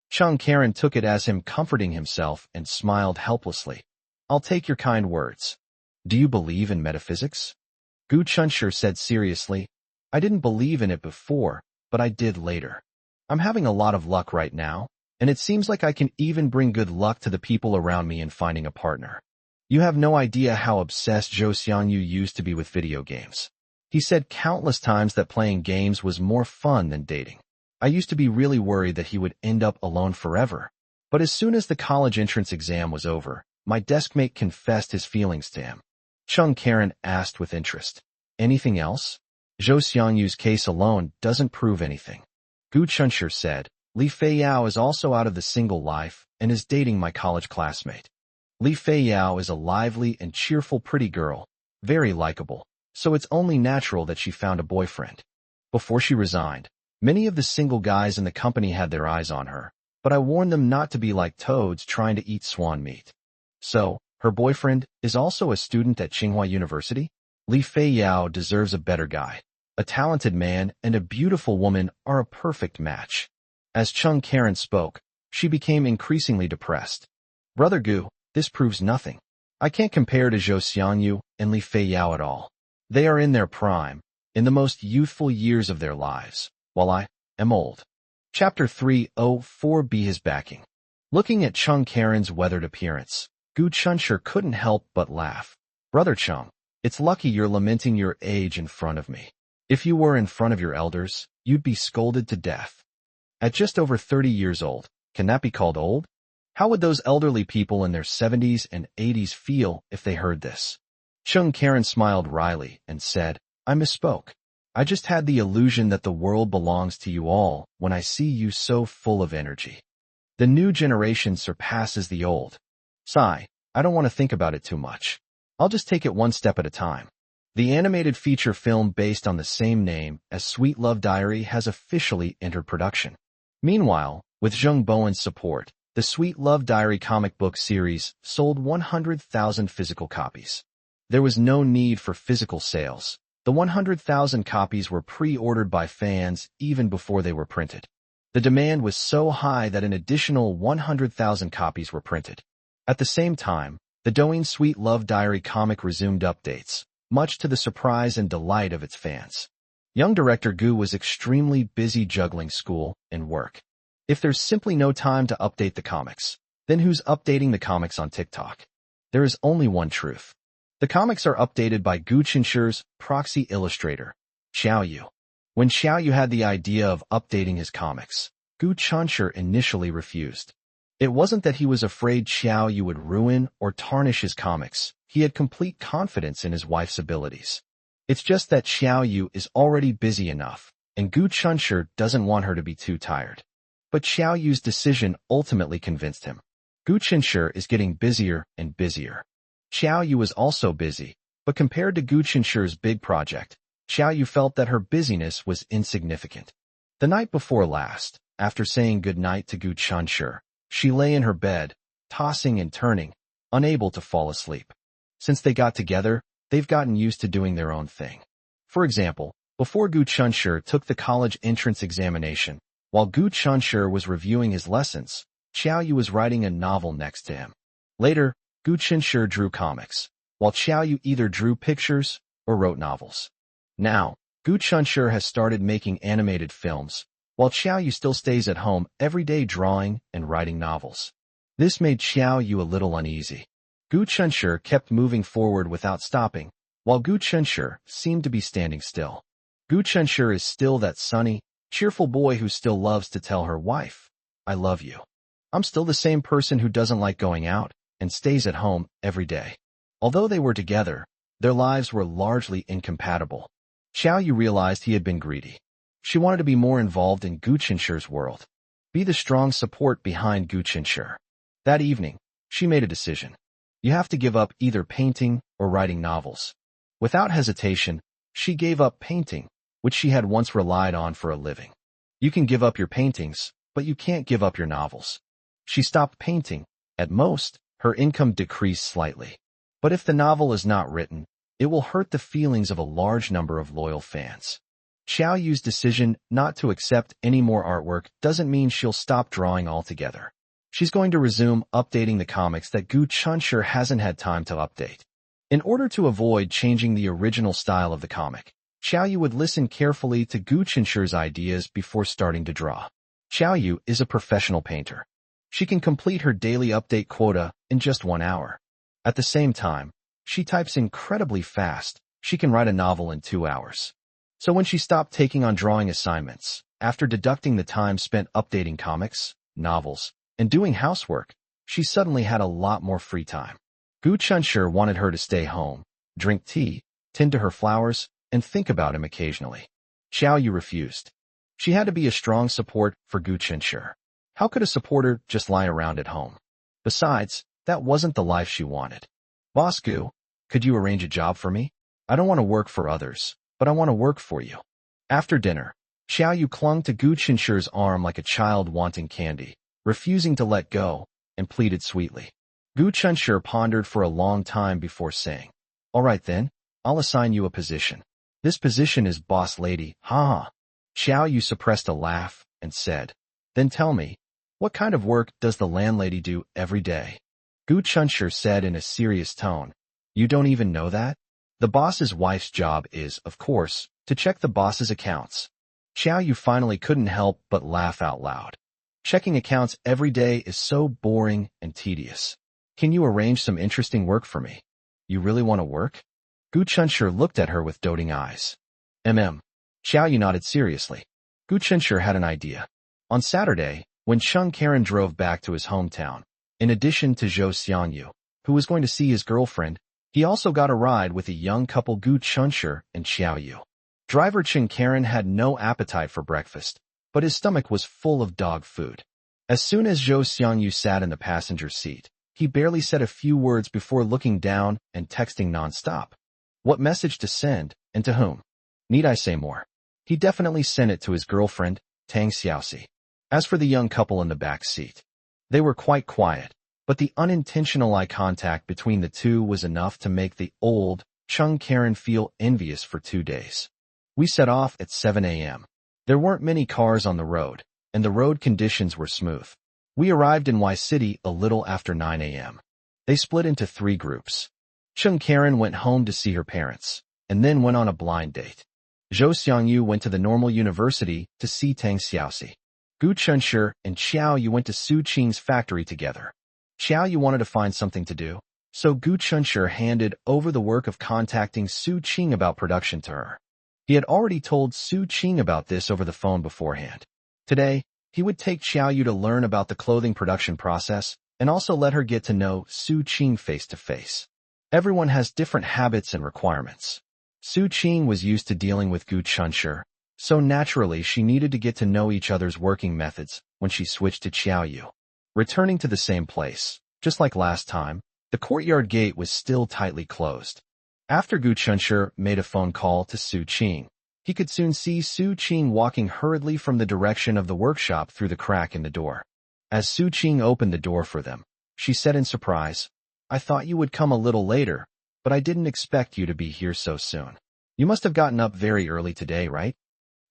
Cheng Karen took it as him comforting himself and smiled helplessly. "I'll take your kind words. Do you believe in metaphysics?" Gu Chunshur said seriously, "I didn't believe in it before, but I did later. I'm having a lot of luck right now, and it seems like I can even bring good luck to the people around me in finding a partner. You have no idea how obsessed Zhou Xiangyu used to be with video games. He said countless times that playing games was more fun than dating. I used to be really worried that he would end up alone forever. But as soon as the college entrance exam was over, my deskmate confessed his feelings to him." Cheng Karen asked with interest, "Anything else?" "Zhou Xiangyu's case alone doesn't prove anything." Gu Chunshur said, "Li Feiyao is also out of the single life and is dating my college classmate. Li Feiyao is a lively and cheerful pretty girl, very likable, so it's only natural that she found a boyfriend. Before she resigned, many of the single guys in the company had their eyes on her, but I warned them not to be like toads trying to eat swan meat. So, her boyfriend is also a student at Tsinghua University? Li Feiyao deserves a better guy. A talented man and a beautiful woman are a perfect match." As Cheng Karen spoke, she became increasingly depressed. "Brother Gu, this proves nothing. I can't compare to Zhou Xiangyu and Li Feiyao at all. They are in their prime, in the most youthful years of their lives, while I am old." Chapter 304b His backing. Looking at Cheng Karen's weathered appearance, Gu Chunshur couldn't help but laugh. "Brother Cheng, It's lucky you're lamenting your age in front of me. If you were in front of your elders, you'd be scolded to death. At just over 30 years old, can that be called old? How would those elderly people in their 70s and 80s feel if they heard this? Chung Karen smiled wryly and said, I misspoke. I just had the illusion that the world belongs to you all when I see you so full of energy. The new generation surpasses the old. Sigh, I don't want to think about it too much. I'll just take it one step at a time. The animated feature film based on the same name as Sweet Love Diary has officially entered production. Meanwhile, with Jung Bowen's support, the Sweet Love Diary comic book series sold 100,000 physical copies. There was no need for physical sales. The 100,000 copies were pre-ordered by fans even before they were printed. The demand was so high that an additional 100,000 copies were printed. At the same time, the Douyin Sweet Love Diary comic resumed updates, much to the surprise and delight of its fans. Young director Gu was extremely busy juggling school and work. If there's simply no time to update the comics, then who's updating the comics on TikTok? There is only one truth. The comics are updated by Gu Qinshi's proxy illustrator, Xiaoyu. When Xiaoyu had the idea of updating his comics, Gu Qinsher initially refused. It wasn't that he was afraid Xiaoyu would ruin or tarnish his comics. He had complete confidence in his wife's abilities. It's just that Xiaoyu is already busy enough, and Gu Qinsher doesn't want her to be too tired. But Xiaoyu's decision ultimately convinced him. Gu Qinsher is getting busier and busier. Xiaoyu was also busy, but compared to Gu Qinsher's big project, Xiaoyu felt that her busyness was insignificant. The night before last, after saying goodnight to Gu Qinsher, she lay in her bed, tossing and turning, unable to fall asleep. Since they got together, they've gotten used to doing their own thing. For example, before Gu Qinsher took the college entrance examination, while Gu Qinsher was reviewing his lessons, Xiaoyu was writing a novel next to him. Later, Gu Qinsher drew comics, while Xiaoyu either drew pictures or wrote novels. Now, Gu Qinsher has started making animated films, while Xiaoyu still stays at home every day drawing and writing novels. This made Xiaoyu a little uneasy. Gu Qinsher kept moving forward without stopping, while Gu Qinsher seemed to be standing still. Gu Qinsher is still that sunny, cheerful boy who still loves to tell her wife, I love you. I'm still the same person who doesn't like going out and stays at home every day. Although they were together, their lives were largely incompatible. Xiaoyu realized he had been greedy. She wanted to be more involved in Gu Qinsher's world, be the strong support behind Gu Qinsher. That evening, she made a decision. You have to give up either painting or writing novels. Without hesitation, she gave up painting, which she had once relied on for a living. You can give up your paintings, but you can't give up your novels. She stopped painting. At most, her income decreased slightly. But if the novel is not written, it will hurt the feelings of a large number of loyal fans. Xiaoyu's decision not to accept any more artwork doesn't mean she'll stop drawing altogether. She's going to resume updating the comics that Gu Qinsher hasn't had time to update. In order to avoid changing the original style of the comic, Xiaoyu would listen carefully to Gu Qinsher's ideas before starting to draw. Xiaoyu is a professional painter. She can complete her daily update quota in just 1 hour. At the same time, she types incredibly fast. She can write a novel in 2 hours. So when she stopped taking on drawing assignments, after deducting the time spent updating comics, novels, and doing housework, she suddenly had a lot more free time. Gu Qinsher wanted her to stay home, drink tea, tend to her flowers, and think about him occasionally. Xiaoyu refused. She had to be a strong support for Gu Qinsher. How could a supporter just lie around at home? Besides, that wasn't the life she wanted. Boss Gu, could you arrange a job for me? I don't want to work for others, but I want to work for you. After dinner, Xiaoyu clung to Gu Qinsher's arm like a child wanting candy, refusing to let go, and pleaded sweetly. Gu Qinsher pondered for a long time before saying, All right then, I'll assign you a position. This position is boss lady, ha. Xiaoyu suppressed a laugh and said, Then tell me, what kind of work does the landlady do every day? Gu Qinsher said in a serious tone, You don't even know that? The boss's wife's job is, of course, to check the boss's accounts. Xiaoyu finally couldn't help but laugh out loud. Checking accounts every day is so boring and tedious. Can you arrange some interesting work for me? You really want to work? Gu Chunshur looked at her with doting eyes. Xiao Yu nodded seriously. Gu Chunshur had an idea. On Saturday, when Chung Karen drove back to his hometown, in addition to Zhou Xiangyu, who was going to see his girlfriend, he also got a ride with a young couple Gu Chunshur and Xiao Yu. Driver Chung Karen had no appetite for breakfast, but his stomach was full of dog food. As soon as Zhou Xiangyu sat in the passenger seat, he barely said a few words before looking down and texting nonstop. What message to send, and to whom? Need I say more? He definitely sent it to his girlfriend, Tang Xiaoxi. As for the young couple in the back seat, they were quite quiet, but the unintentional eye contact between the two was enough to make the old Chung Karen feel envious for 2 days. We set off at 7 a.m. There weren't many cars on the road, and the road conditions were smooth. We arrived in Y City a little after 9 a.m. They split into 3 groups. Chung Karen went home to see her parents, and then went on a blind date. Zhou Xiangyu went to the normal university to see Tang Xiaoxi. Gu Chunshur and Xiao Yu went to Su Qing's factory together. Xiao Yu wanted to find something to do, so Gu Chunshur handed over the work of contacting Su Qing about production to her. He had already told Su Qing about this over the phone beforehand. Today, he would take Xiao Yu to learn about the clothing production process and also let her get to know Su Qing face to face. Everyone has different habits and requirements. Su Qing was used to dealing with Gu Chunshur, so naturally she needed to get to know each other's working methods when she switched to Xiao Yu. Returning to the same place, just like last time, the courtyard gate was still tightly closed. After Gu Chunshur made a phone call to Su Qing, he could soon see Su Qing walking hurriedly from the direction of the workshop through the crack in the door. As Su Qing opened the door for them, she said in surprise, "I thought you would come a little later, but I didn't expect you to be here so soon. You must have gotten up very early today, right?"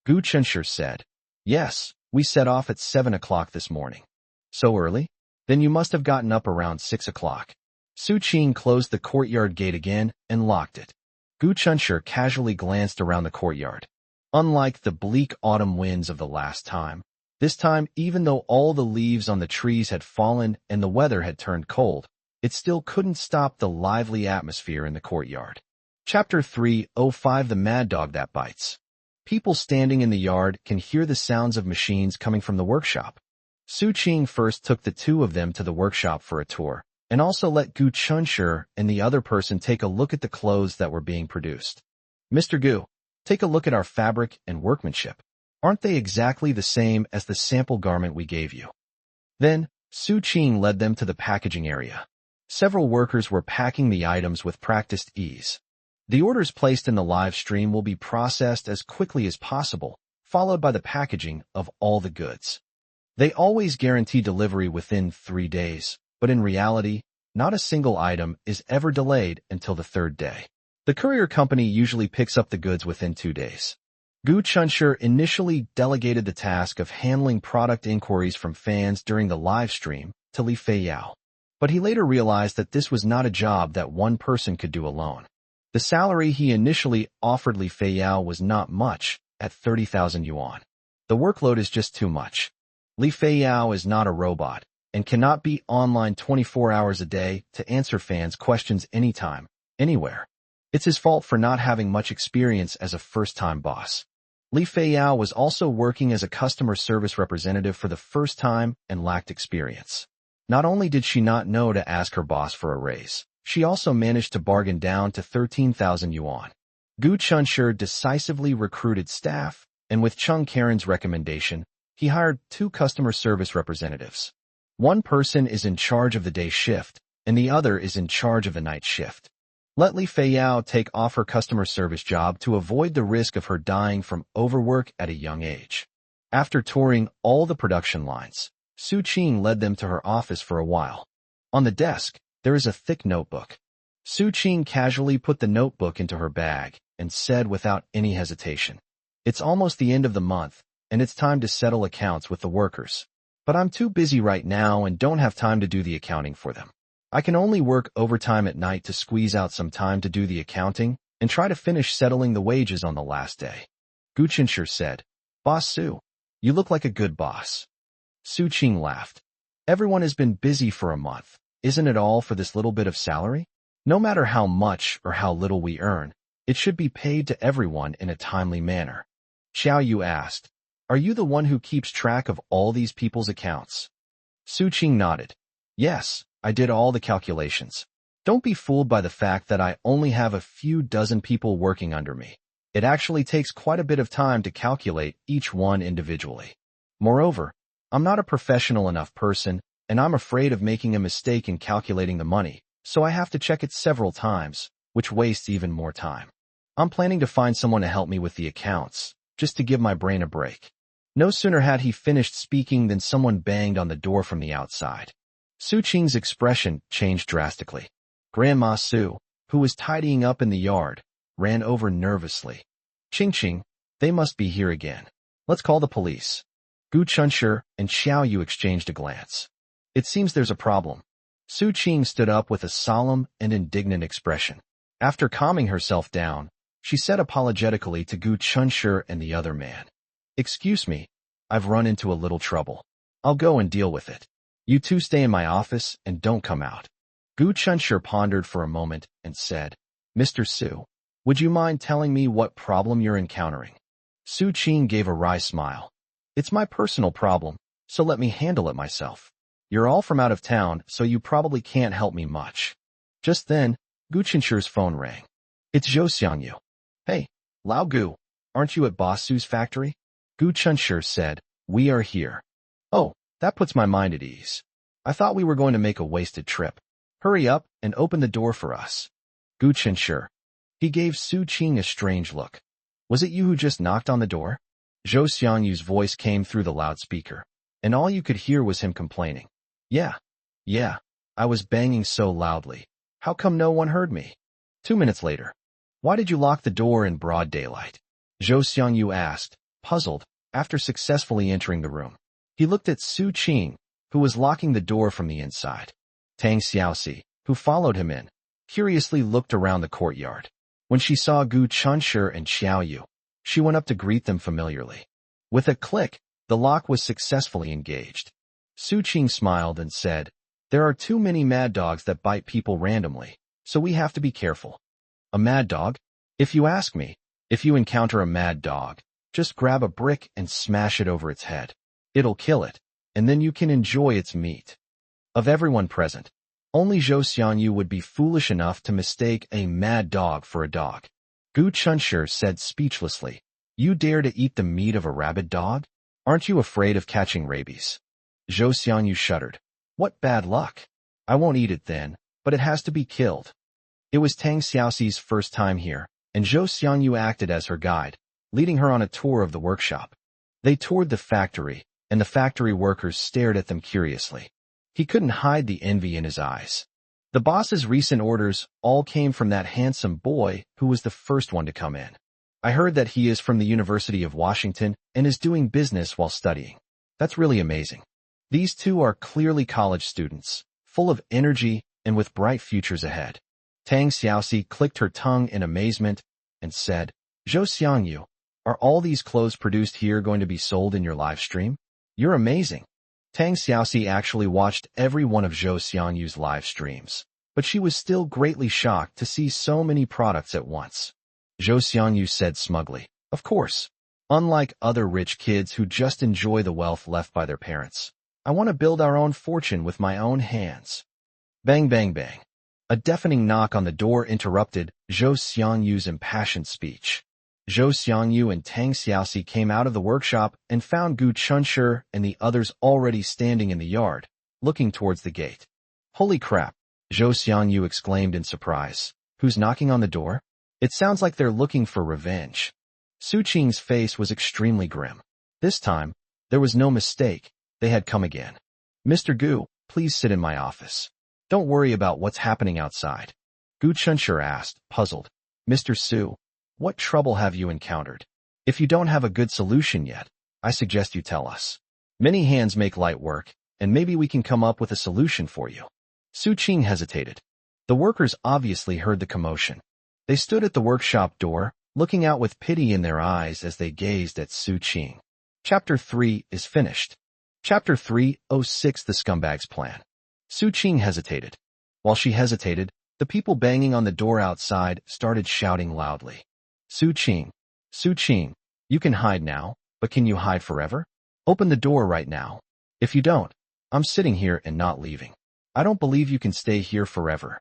Gu Chunshur said, "Yes, we set off at 7 o'clock this morning." "So early? Then you must have gotten up around 6 o'clock. Su Qing closed the courtyard gate again and locked it. Gu Chunshur casually glanced around the courtyard. Unlike the bleak autumn winds of the last time, this time even though all the leaves on the trees had fallen and the weather had turned cold, it still couldn't stop the lively atmosphere in the courtyard. Chapter 305 The Mad Dog That Bites. People standing in the yard can hear the sounds of machines coming from the workshop. Su Qing first took the 2 of them to the workshop for a tour, and also let Gu Chunshur and the other person take a look at the clothes that were being produced. "Mr. Gu, take a look at our fabric and workmanship. Aren't they exactly the same as the sample garment we gave you?" Then, Su Qing led them to the packaging area. Several workers were packing the items with practiced ease. The orders placed in the live stream will be processed as quickly as possible, followed by the packaging of all the goods. They always guarantee delivery within 3 days, but in reality, not a single item is ever delayed until the 3rd day. The courier company usually picks up the goods within 2 days. Gu Chunshur initially delegated the task of handling product inquiries from fans during the live stream to Li Feiyao, but he later realized that this was not a job that one person could do alone. The salary he initially offered Li Feiyao was not much, at 30,000 yuan. The workload is just too much. Li Feiyao is not a robot, and cannot be online 24 hours a day to answer fans' questions anytime, anywhere. It's his fault for not having much experience as a first-time boss. Li Feiyao was also working as a customer service representative for the first time and lacked experience. Not only did she not know to ask her boss for a raise, she also managed to bargain down to 13,000 yuan. Gu Chunshur decisively recruited staff, and with Chung Karen's recommendation, he hired 2 customer service representatives. One person is in charge of the day shift, and the other is in charge of the night shift. Let Li Feiyao take off her customer service job to avoid the risk of her dying from overwork at a young age. After touring all the production lines, Su Qing led them to her office for a while. On the desk, there is a thick notebook. Su Qing casually put the notebook into her bag and said without any hesitation, "It's almost the end of the month, and it's time to settle accounts with the workers. But I'm too busy right now and don't have time to do the accounting for them. I can only work overtime at night to squeeze out some time to do the accounting and try to finish settling the wages on the last day." Gu Chunshur said, "Boss Su, you look like a good boss." Su Qing laughed. "Everyone has been busy for a month. Isn't it all for this little bit of salary?" No matter how much or how little we earn, it should be paid to everyone in a timely manner. Xiao Yu asked, "Are you the one who keeps track of all these people's accounts?" Su Qing nodded. "Yes, I did all the calculations. Don't be fooled by the fact that I only have a few dozen people working under me. It actually takes quite a bit of time to calculate each one individually. Moreover, I'm not a professional enough person, and I'm afraid of making a mistake in calculating the money, so I have to check it several times, which wastes even more time. I'm planning to find someone to help me with the accounts, just to give my brain a break." No sooner had he finished speaking than someone banged on the door from the outside. Su Qing's expression changed drastically. Grandma Su, who was tidying up in the yard, ran over nervously. "Qing, they must be here again. Let's call the police." Gu Chunshi and Xiao Yu exchanged a glance. "It seems there's a problem." Su Qing stood up with a solemn and indignant expression. After calming herself down, she said apologetically to Gu Chunshi and the other man, "Excuse me, I've run into a little trouble. I'll go and deal with it. You two stay in my office and don't come out." Gu Chunshi pondered for a moment and said, "Mr. Su, would you mind telling me what problem you're encountering?" Su Qing gave a wry smile. "It's my personal problem, so let me handle it myself. You're all from out of town, so you probably can't help me much." Just then, Gu Chunshi's phone rang. "It's Zhou Xiangyu." "Hey, Lao Gu, aren't you at Boss Su's factory?" Gu Chunshi said, "We are here." "Oh, that puts my mind at ease. I thought we were going to make a wasted trip. Hurry up and open the door for us." Gu Chunshi. He gave Su Qing a strange look. "Was it you who just knocked on the door?" Zhou Xiangyu's voice came through the loudspeaker, and all you could hear was him complaining. Yeah, I was banging so loudly. How come no one heard me?" 2 minutes later. "Why did you lock the door in broad daylight?" Zhou Xiangyu asked, puzzled, after successfully entering the room. He looked at Su Qing, who was locking the door from the inside. Tang Xiaoxi, who followed him in, curiously looked around the courtyard. When she saw Gu Chunshi and Xiao Yu, she went up to greet them familiarly. With a click, the lock was successfully engaged. Su Qing smiled and said, "There are too many mad dogs that bite people randomly, so we have to be careful." "A mad dog? If you ask me, if you encounter a mad dog, just grab a brick and smash it over its head. It'll kill it, and then you can enjoy its meat." Of everyone present, only Zhou Xiangyu would be foolish enough to mistake a mad dog for a dog. Gu Chunshi said speechlessly, "You dare to eat the meat of a rabid dog? Aren't you afraid of catching rabies?" Zhou Xiangyu shuddered. "What bad luck. I won't eat it then, but it has to be killed." It was Tang Xiaoxi's first time here, and Zhou Xiangyu acted as her guide, leading her on a tour of the workshop. They toured the factory, and the factory workers stared at them curiously. He couldn't hide the envy in his eyes. The boss's recent orders all came from that handsome boy who was the first one to come in. "I heard that he is from the University of Washington and is doing business while studying. That's really amazing. These two are clearly college students, full of energy and with bright futures ahead." Tang Xiaoxi clicked her tongue in amazement and said, "Zhou Xiangyu, are all these clothes produced here going to be sold in your live stream? You're amazing." Tang Xiaoxi actually watched every one of Zhou Xiangyu's live streams, but she was still greatly shocked to see so many products at once. Zhou Xiangyu said smugly, "Of course. Unlike other rich kids who just enjoy the wealth left by their parents, I want to build our own fortune with my own hands." Bang, bang, bang. A deafening knock on the door interrupted Zhou Xiangyu's impassioned speech. Zhou Xiangyu and Tang Xiaoxi came out of the workshop and found Gu Chunshi and the others already standing in the yard, looking towards the gate. "Holy crap," Zhou Xiangyu exclaimed in surprise. "Who's knocking on the door? It sounds like they're looking for revenge." Su Qing's face was extremely grim. This time, there was no mistake. They had come again. "Mr. Gu, please sit in my office. Don't worry about what's happening outside." Gu Chunshi asked, puzzled. "Mr. Su, what trouble have you encountered? If you don't have a good solution yet, I suggest you tell us. Many hands make light work, and maybe we can come up with a solution for you." Su Qing hesitated. The workers obviously heard the commotion. They stood at the workshop door, looking out with pity in their eyes as they gazed at Su Qing. Chapter 3 is finished. Chapter 3:06 The Scumbag's Plan. Su Qing hesitated. While she hesitated, The people banging on the door outside started shouting loudly. Su Qing, Su Qing, you can hide now, but can you hide forever? Open the door right now. If you don't, I'm sitting here and not leaving. I don't believe you can stay here forever.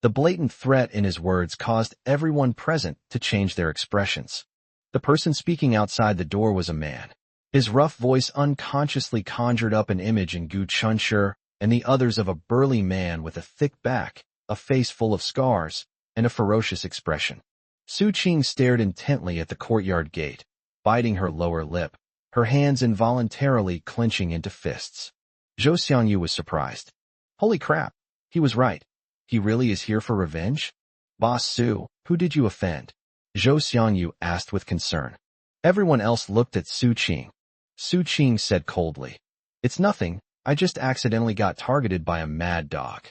The blatant threat in his words caused everyone present to change their expressions. The person speaking outside the door was a man. His rough voice unconsciously conjured up an image in Gu Chunshi and the others of a burly man with a thick back, a face full of scars, and a ferocious expression. Su Qing stared intently at the courtyard gate, biting her lower lip, her hands involuntarily clenching into fists. Zhou Xiangyu was surprised. Holy crap, he was right. He really is here for revenge? Boss Su, who did you offend? Zhou Xiangyu asked with concern. Everyone else looked at Su Qing. Su Qing said coldly, It's nothing, I just accidentally got targeted by a mad dog.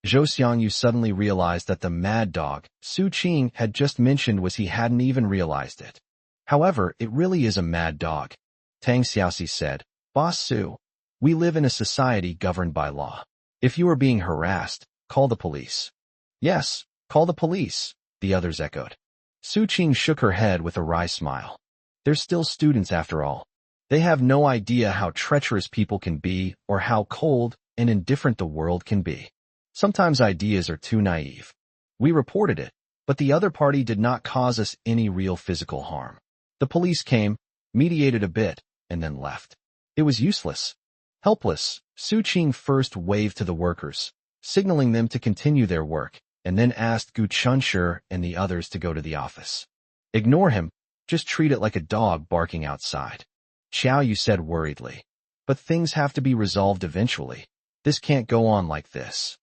Zhou Xiangyu suddenly realized that the mad dog Su Qing had just mentioned he hadn't even realized it. However, it really is a mad dog. Tang Xiaoxi said, Boss Su, we live in a society governed by law. If you are being harassed, call the police. Yes, call the police, the others echoed. Su Qing shook her head with a wry smile. They're still students after all. They have no idea how treacherous people can be or how cold and indifferent the world can be. Sometimes ideas are too naive. We reported it, but the other party did not cause us any real physical harm. The police came, mediated a bit, and then left. It was useless. Helpless, Su Qing first waved to the workers, signaling them to continue their work, and then asked Gu Chunshi and the others to go to the office. Ignore him, just treat it like a dog barking outside. Xiao Yu said worriedly. But things have to be resolved eventually. This can't go on like this.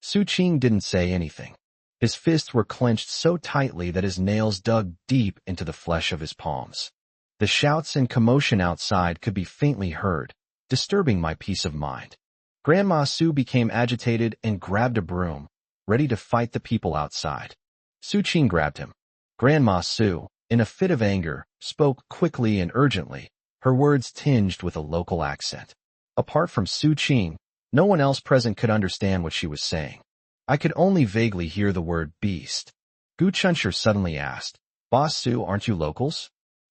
Su Qing didn't say anything. His fists were clenched so tightly that his nails dug deep into the flesh of his palms. The shouts and commotion outside could be faintly heard, disturbing my peace of mind. Grandma Su became agitated and grabbed a broom, ready to fight the people outside. Su Qing grabbed him. Grandma Su, in a fit of anger, spoke quickly and urgently, her words tinged with a local accent. Apart from Su Qing, no one else present could understand what she was saying. I could only vaguely hear the word beast. Gu Chunshi suddenly asked, Boss Su, aren't you locals?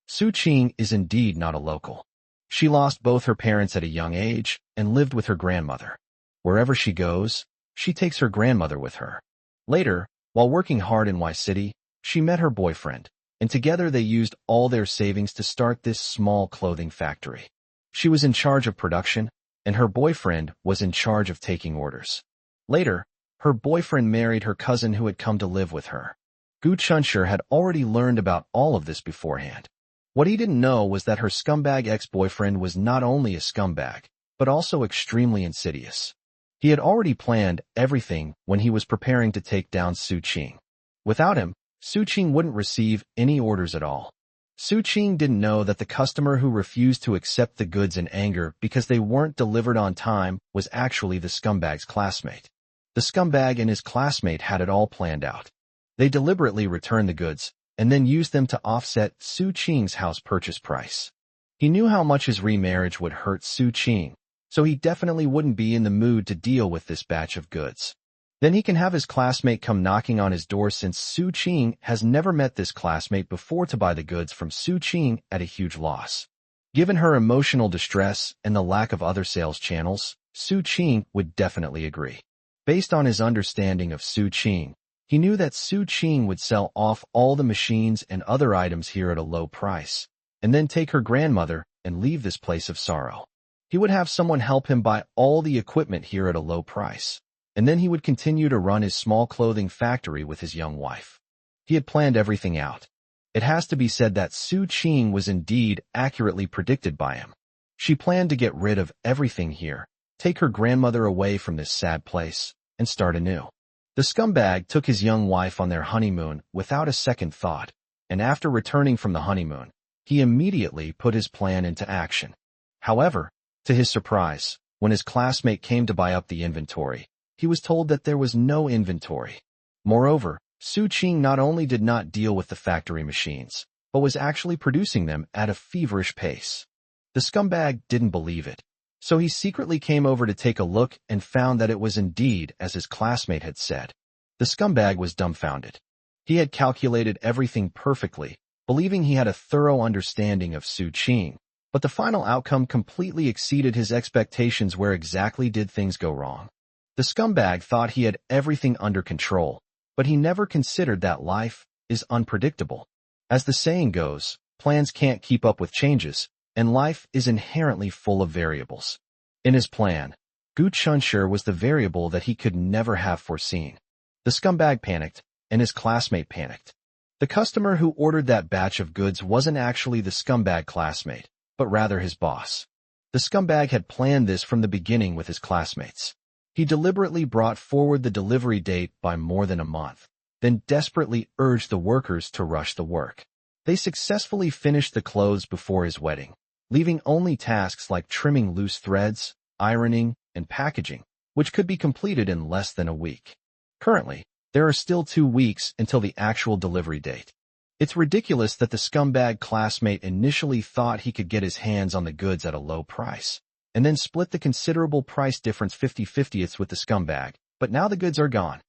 Su Qing is indeed not a local. She lost both her parents at a young age and lived with her grandmother. Wherever she goes, she takes her grandmother with her. Later, while working hard in Y City, she met her boyfriend, and together they used all their savings to start this small clothing factory. She was in charge of production, and her boyfriend was in charge of taking orders. Later, her boyfriend married her cousin who had come to live with her. Gu Chunshi had already learned about all of this beforehand. What he didn't know was that her scumbag ex-boyfriend was not only a scumbag, but also extremely insidious. He had already planned everything when he was preparing to take down Su Qing. Without him, Su Qing wouldn't receive any orders at all. Su Qing didn't know that the customer who refused to accept the goods in anger because they weren't delivered on time was actually the scumbag's classmate. The scumbag and his classmate had it all planned out. They deliberately returned the goods, and then used them to offset Su Qing's house purchase price. He knew how much his remarriage would hurt Su Qing, so he definitely wouldn't be in the mood to deal with this batch of goods. Then he can have his classmate come knocking on his door since Su Qing has never met this classmate before to buy the goods from Su Qing at a huge loss. Given her emotional distress and the lack of other sales channels, Su Qing would definitely agree. Based on his understanding of Su Qing, he knew that Su Qing would sell off all the machines and other items here at a low price, and then take her grandmother and leave this place of sorrow. He would have someone help him buy all the equipment here at a low price, and then he would continue to run his small clothing factory with his young wife. He had planned everything out. It has to be said that Su Qing was indeed accurately predicted by him. She planned to get rid of everything here, take her grandmother away from this sad place, and start anew. The scumbag took his young wife on their honeymoon without a second thought, and after returning from the honeymoon, he immediately put his plan into action. However, to his surprise, when his classmate came to buy up the inventory, he was told that there was no inventory. Moreover, Su Qing not only did not deal with the factory machines, but was actually producing them at a feverish pace. The scumbag didn't believe it, so he secretly came over to take a look and found that it was indeed as his classmate had said. The scumbag was dumbfounded. He had calculated everything perfectly, believing he had a thorough understanding of Su Qing, but the final outcome completely exceeded his expectations. Where exactly did things go wrong? The scumbag thought he had everything under control, but he never considered that life is unpredictable. As the saying goes, plans can't keep up with changes, and life is inherently full of variables. In his plan, Gu Chunshur was the variable that he could never have foreseen. The scumbag panicked, and his classmate panicked. The customer who ordered that batch of goods wasn't actually the scumbag classmate, but rather his boss. The scumbag had planned this from the beginning with his classmates. He deliberately brought forward the delivery date by more than a month, then desperately urged the workers to rush the work. They successfully finished the clothes before his wedding, leaving only tasks like trimming loose threads, ironing, and packaging, which could be completed in less than a week. Currently, there are still 2 weeks until the actual delivery date. It's ridiculous that the scumbag classmate initially thought he could get his hands on the goods at a low price, and then split the considerable price difference 50/50 with the scumbag, but now the goods are gone.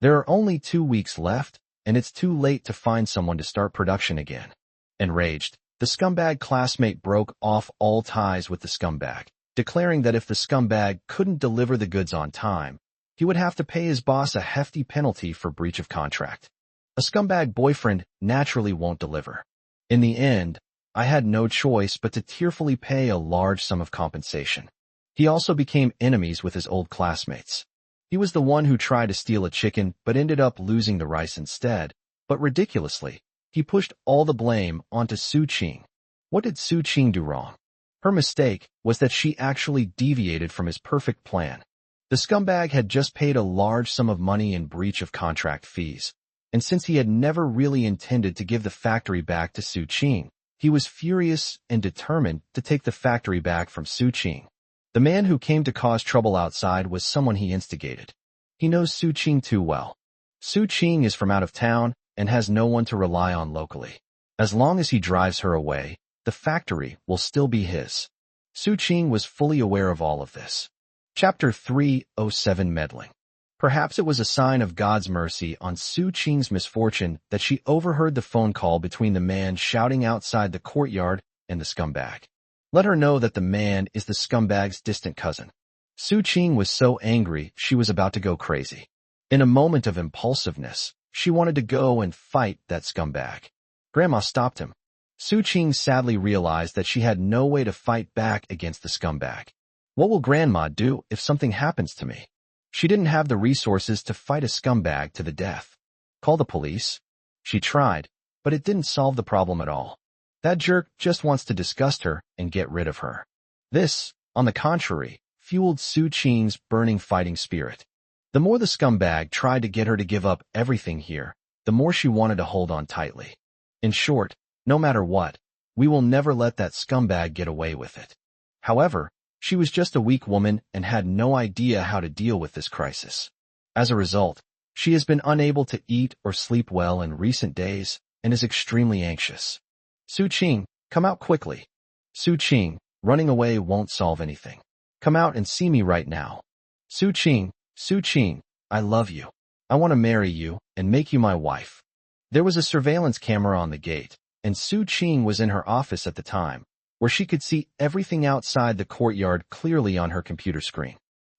There are only 2 weeks left, and it's too late to find someone to start production again. Enraged, the scumbag classmate broke off all ties with the scumbag, declaring that if the scumbag couldn't deliver the goods on time, he would have to pay his boss a hefty penalty for breach of contract. A scumbag boyfriend naturally won't deliver. In the end, I had no choice but to tearfully pay a large sum of compensation. He also became enemies with his old classmates. He was the one who tried to steal a chicken but ended up losing the rice instead. But ridiculously, he pushed all the blame onto Su Qing. What did Su Qing do wrong? Her mistake was that she actually deviated from his perfect plan. The scumbag had just paid a large sum of money in breach of contract fees, and since he had never really intended to give the factory back to Su Qing, he was furious and determined to take the factory back from Su Qing. The man who came to cause trouble outside was someone he instigated. He knows Su Qing too well. Su Qing is from out of town and has no one to rely on locally. As long as he drives her away, the factory will still be his. Su Qing was fully aware of all of this. Chapter 307 Meddling. Perhaps it was a sign of God's mercy on Su Qing's misfortune that she overheard the phone call between the man shouting outside the courtyard and the scumbag. Let her know that the man is the scumbag's distant cousin. Su Qing was so angry she was about to go crazy. In a moment of impulsiveness, she wanted to go and fight that scumbag. Grandma stopped him. Su Qing sadly realized that she had no way to fight back against the scumbag. What will Grandma do if something happens to me? She didn't have the resources to fight a scumbag to the death. Call the police? She tried, but it didn't solve the problem at all. That jerk just wants to disgust her and get rid of her. This, on the contrary, fueled Su Qing's burning fighting spirit. The more the scumbag tried to get her to give up everything here, the more she wanted to hold on tightly. In short, no matter what, we will never let that scumbag get away with it. However, she was just a weak woman and had no idea how to deal with this crisis. As a result, she has been unable to eat or sleep well in recent days and is extremely anxious. Su Qing, come out quickly. Su Qing, running away won't solve anything. Come out and see me right now. Su Qing, I love you. I want to marry you and make you my wife. There was a surveillance camera on the gate, and Su Qing was in her office at the time, where she could see everything outside the courtyard clearly on her computer screen.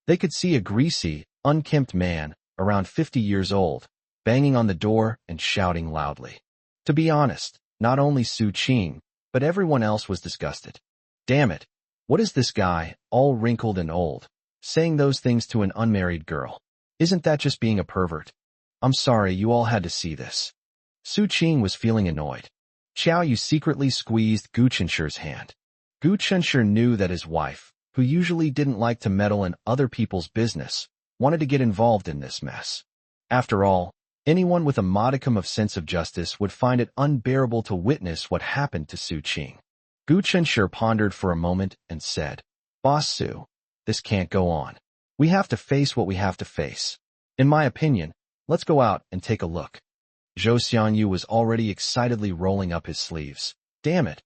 They could see a greasy, unkempt man, around 50 years old, banging on the door and shouting loudly. To be honest, not only Su Qing, but everyone else was disgusted. Damn it, what is this guy, all wrinkled and old, saying those things to an unmarried girl? Isn't that just being a pervert? I'm sorry you all had to see this. Su Qing was feeling annoyed. Xiao Yu secretly squeezed Gu Chenshur's hand. Gu Chenshur knew that his wife, who usually didn't like to meddle in other people's business, wanted to get involved in this mess. After all, anyone with a modicum of sense of justice would find it unbearable to witness what happened to Su Qing. Gu Chenshur pondered for a moment and said, Boss Su, this can't go on. We have to face what we have to face. In my opinion, let's go out and take a look. Zhou Xianyu was already excitedly rolling up his sleeves. Damn it.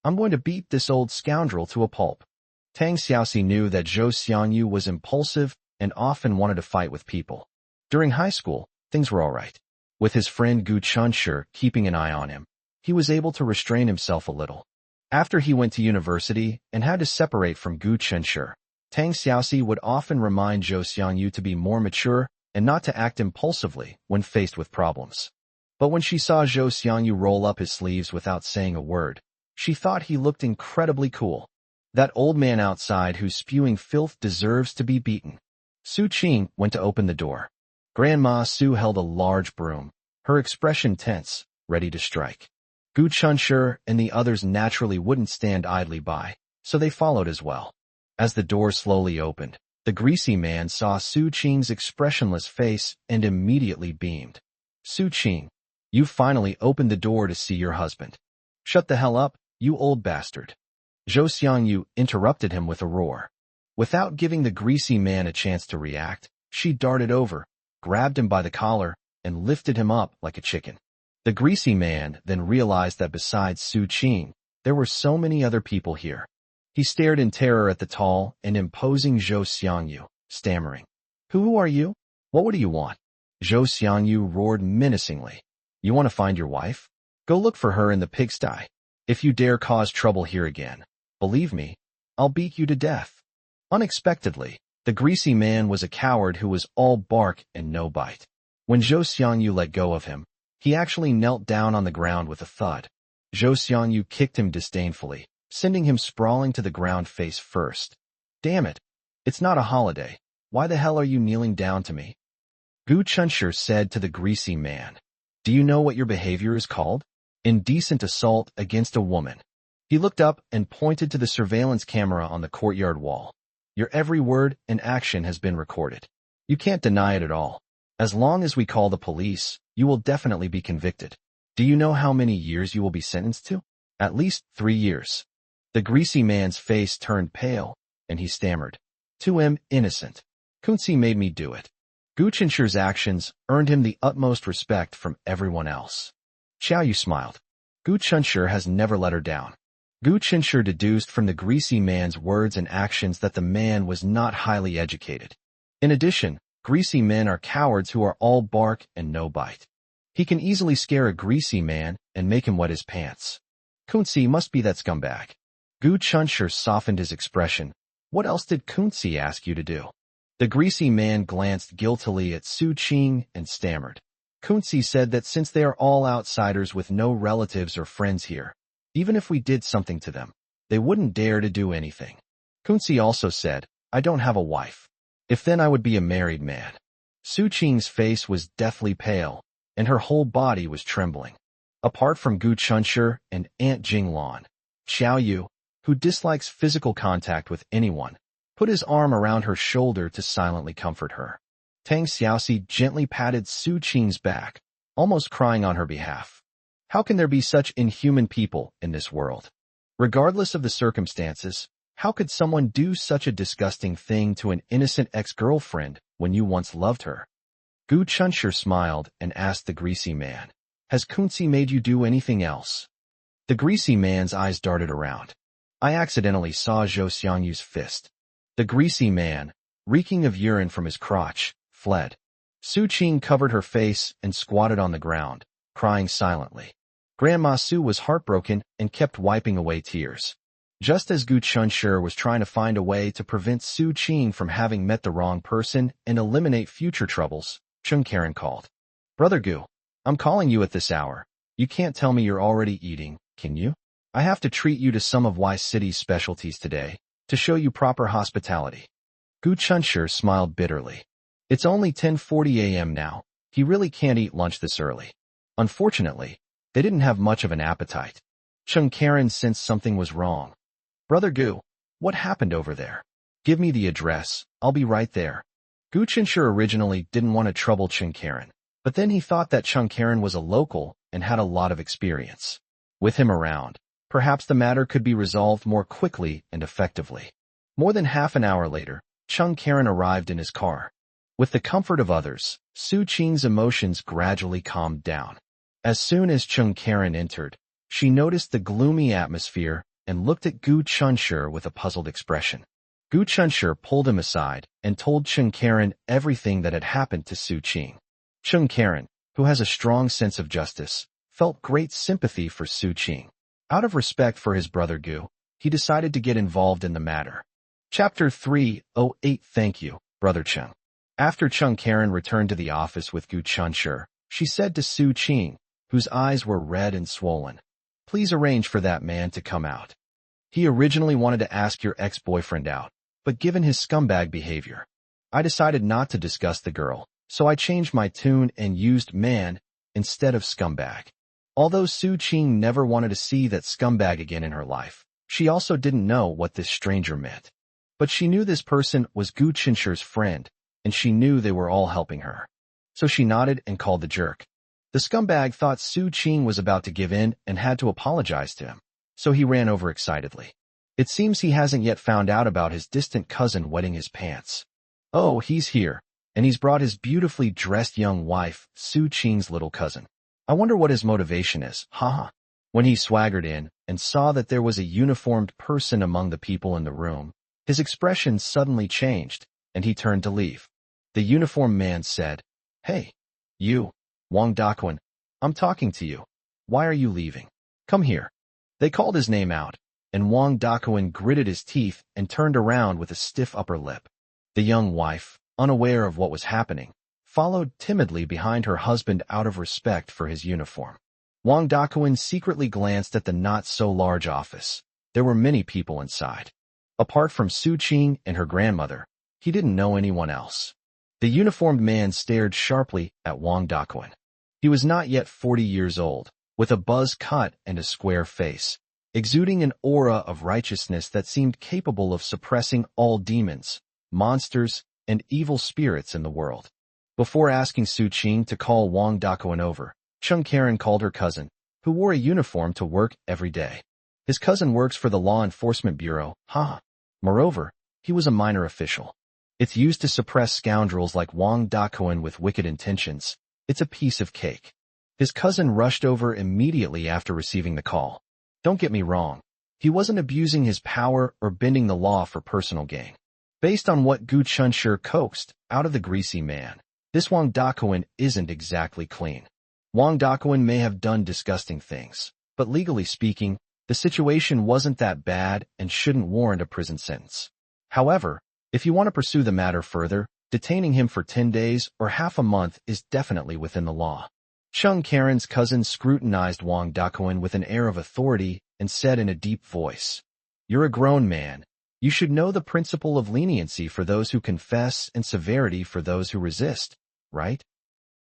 I'm going to beat this old scoundrel to a pulp. Tang Xiaoxi knew that Zhou Xianyu was impulsive and often wanted to fight with people. During high school, things were all right. With his friend Gu Chunshur keeping an eye on him, he was able to restrain himself a little. After he went to university and had to separate from Gu Chunshur, Tang Xiaoxi would often remind Zhou Xiangyu to be more mature and not to act impulsively when faced with problems. But when she saw Zhou Xiangyu roll up his sleeves without saying a word, she thought he looked incredibly cool. That old man outside who's spewing filth deserves to be beaten. Su Qing went to open the door. Grandma Su held a large broom, her expression tense, ready to strike. Gu Chunshur and the others naturally wouldn't stand idly by, so they followed as well. As the door slowly opened, the greasy man saw Su Qing's expressionless face and immediately beamed. Su Qing, you finally opened the door to see your husband. Shut the hell up, you old bastard. Zhou Xiangyu interrupted him with a roar. Without giving the greasy man a chance to react, she darted over, grabbed him by the collar, and lifted him up like a chicken. The greasy man then realized that besides Su Qing, there were so many other people here. He stared in terror at the tall and imposing Zhou Xiangyu, stammering. Who are you? What do you want? Zhou Xiangyu roared menacingly. You want to find your wife? Go look for her in the pigsty. If you dare cause trouble here again, believe me, I'll beat you to death. Unexpectedly, the greasy man was a coward who was all bark and no bite. When Zhou Xiangyu let go of him, he actually knelt down on the ground with a thud. Zhou Xiangyu kicked him disdainfully, sending him sprawling to the ground face first. Damn it! It's not a holiday. Why the hell are you kneeling down to me? Gu Chunshur said to the greasy man. Do you know what your behavior is called? Indecent assault against a woman. He looked up and pointed to the surveillance camera on the courtyard wall. Your every word and action has been recorded. You can't deny it at all. As long as we call the police, you will definitely be convicted. Do you know how many years you will be sentenced to? At least 3 years. The greasy man's face turned pale, and he stammered. To him, innocent. Kunzi made me do it. Gu Chunshur's actions earned him the utmost respect from everyone else. Xiaoyu smiled. Gu Chunshur has never let her down. Gu Chunshur deduced from the greasy man's words and actions that the man was not highly educated. In addition, greasy men are cowards who are all bark and no bite. He can easily scare a greasy man and make him wet his pants. Kunzi must be that scumbag. Gu Chunshur softened his expression. What else did Kunzi ask you to do? The greasy man glanced guiltily at Su Qing and stammered. Kunzi said that since they are all outsiders with no relatives or friends here, even if we did something to them, they wouldn't dare to do anything. Kunzi also said, I don't have a wife. If then I would be a married man. Su Qing's face was deathly pale, and her whole body was trembling. Apart from Gu Chunshur and Aunt Jinglan, Xiaoyu, who dislikes physical contact with anyone, put his arm around her shoulder to silently comfort her. Tang Xiaoxi gently patted Su Qing's back, almost crying on her behalf. How can there be such inhuman people in this world? Regardless of the circumstances, how could someone do such a disgusting thing to an innocent ex-girlfriend when you once loved her? Gu Chunshur smiled and asked the greasy man, Has Kunzi made you do anything else? The greasy man's eyes darted around. I accidentally saw Zhou Xiangyu's fist. The greasy man, reeking of urine from his crotch, fled. Su Qing covered her face and squatted on the ground, crying silently. Grandma Su was heartbroken and kept wiping away tears. Just as Gu Chunshur was trying to find a way to prevent Su Qing from having met the wrong person and eliminate future troubles, Chung Karen called. Brother Gu, I'm calling you at this hour. You can't tell me you're already eating, can you? I have to treat you to some of Y City's specialties today, to show you proper hospitality. Gu Chunshur smiled bitterly. It's only 10:40 a.m. now. He really can't eat lunch this early. Unfortunately, they didn't have much of an appetite. Chung Karen sensed something was wrong. Brother Gu, what happened over there? Give me the address. I'll be right there. Gu Chunshur originally didn't want to trouble Chung Karen, but then he thought that Chung Karen was a local and had a lot of experience. With him around, perhaps the matter could be resolved more quickly and effectively. More than half an hour later, Chung Karen arrived in his car. With the comfort of others, Su Qing's emotions gradually calmed down. As soon as Chung Karen entered, she noticed the gloomy atmosphere and looked at Gu Chunshur with a puzzled expression. Gu Chunshur pulled him aside and told Chung Karen everything that had happened to Su Qing. Chung Karen, who has a strong sense of justice, felt great sympathy for Su Qing. Out of respect for his brother Gu, he decided to get involved in the matter. Chapter 308 Thank you, Brother Chung. After Chung Karen returned to the office with Gu Chunshur, she said to Su Qing, whose eyes were red and swollen, "Please arrange for that man to come out. He originally wanted to ask your ex-boyfriend out, but given his scumbag behavior, I decided not to discuss the girl, so I changed my tune and used man instead of scumbag." Although Su Qing never wanted to see that scumbag again in her life, she also didn't know what this stranger meant. But she knew this person was Gu Chinshur's friend, and she knew they were all helping her. So she nodded and called the jerk. The scumbag thought Su Qing was about to give in and had to apologize to him, so he ran over excitedly. It seems he hasn't yet found out about his distant cousin wetting his pants. Oh, he's here, and he's brought his beautifully dressed young wife, Su Qing's little cousin. I wonder what his motivation is, haha. When he swaggered in and saw that there was a uniformed person among the people in the room, his expression suddenly changed, and he turned to leave. The uniformed man said, "Hey, you, Wang Daquan, I'm talking to you. Why are you leaving? Come here." They called his name out, and Wang Daquan gritted his teeth and turned around with a stiff upper lip. The young wife, unaware of what was happening, followed timidly behind her husband out of respect for his uniform. Wang Daquan secretly glanced at the not-so-large office. There were many people inside. Apart from Su Qing and her grandmother, he didn't know anyone else. The uniformed man stared sharply at Wang Daquan. He was not yet 40 years old, with a buzz cut and a square face, exuding an aura of righteousness that seemed capable of suppressing all demons, monsters, and evil spirits in the world. Before asking Su Qing to call Wang Daquan over, Chung Karen called her cousin, who wore a uniform to work every day. His cousin works for the Law Enforcement Bureau, haha. Moreover, he was a minor official. It's used to suppress scoundrels like Wang Daquan with wicked intentions. It's a piece of cake. His cousin rushed over immediately after receiving the call. Don't get me wrong. He wasn't abusing his power or bending the law for personal gain. Based on what Gu Chunshur coaxed out of the greasy man, this Wang Daquan isn't exactly clean. Wang Daquan may have done disgusting things, but legally speaking, the situation wasn't that bad and shouldn't warrant a prison sentence. However, if you want to pursue the matter further, detaining him for 10 days or half a month is definitely within the law. Chung Karen's cousin scrutinized Wang Daquan with an air of authority and said in a deep voice, "You're a grown man. You should know the principle of leniency for those who confess and severity for those who resist, right?"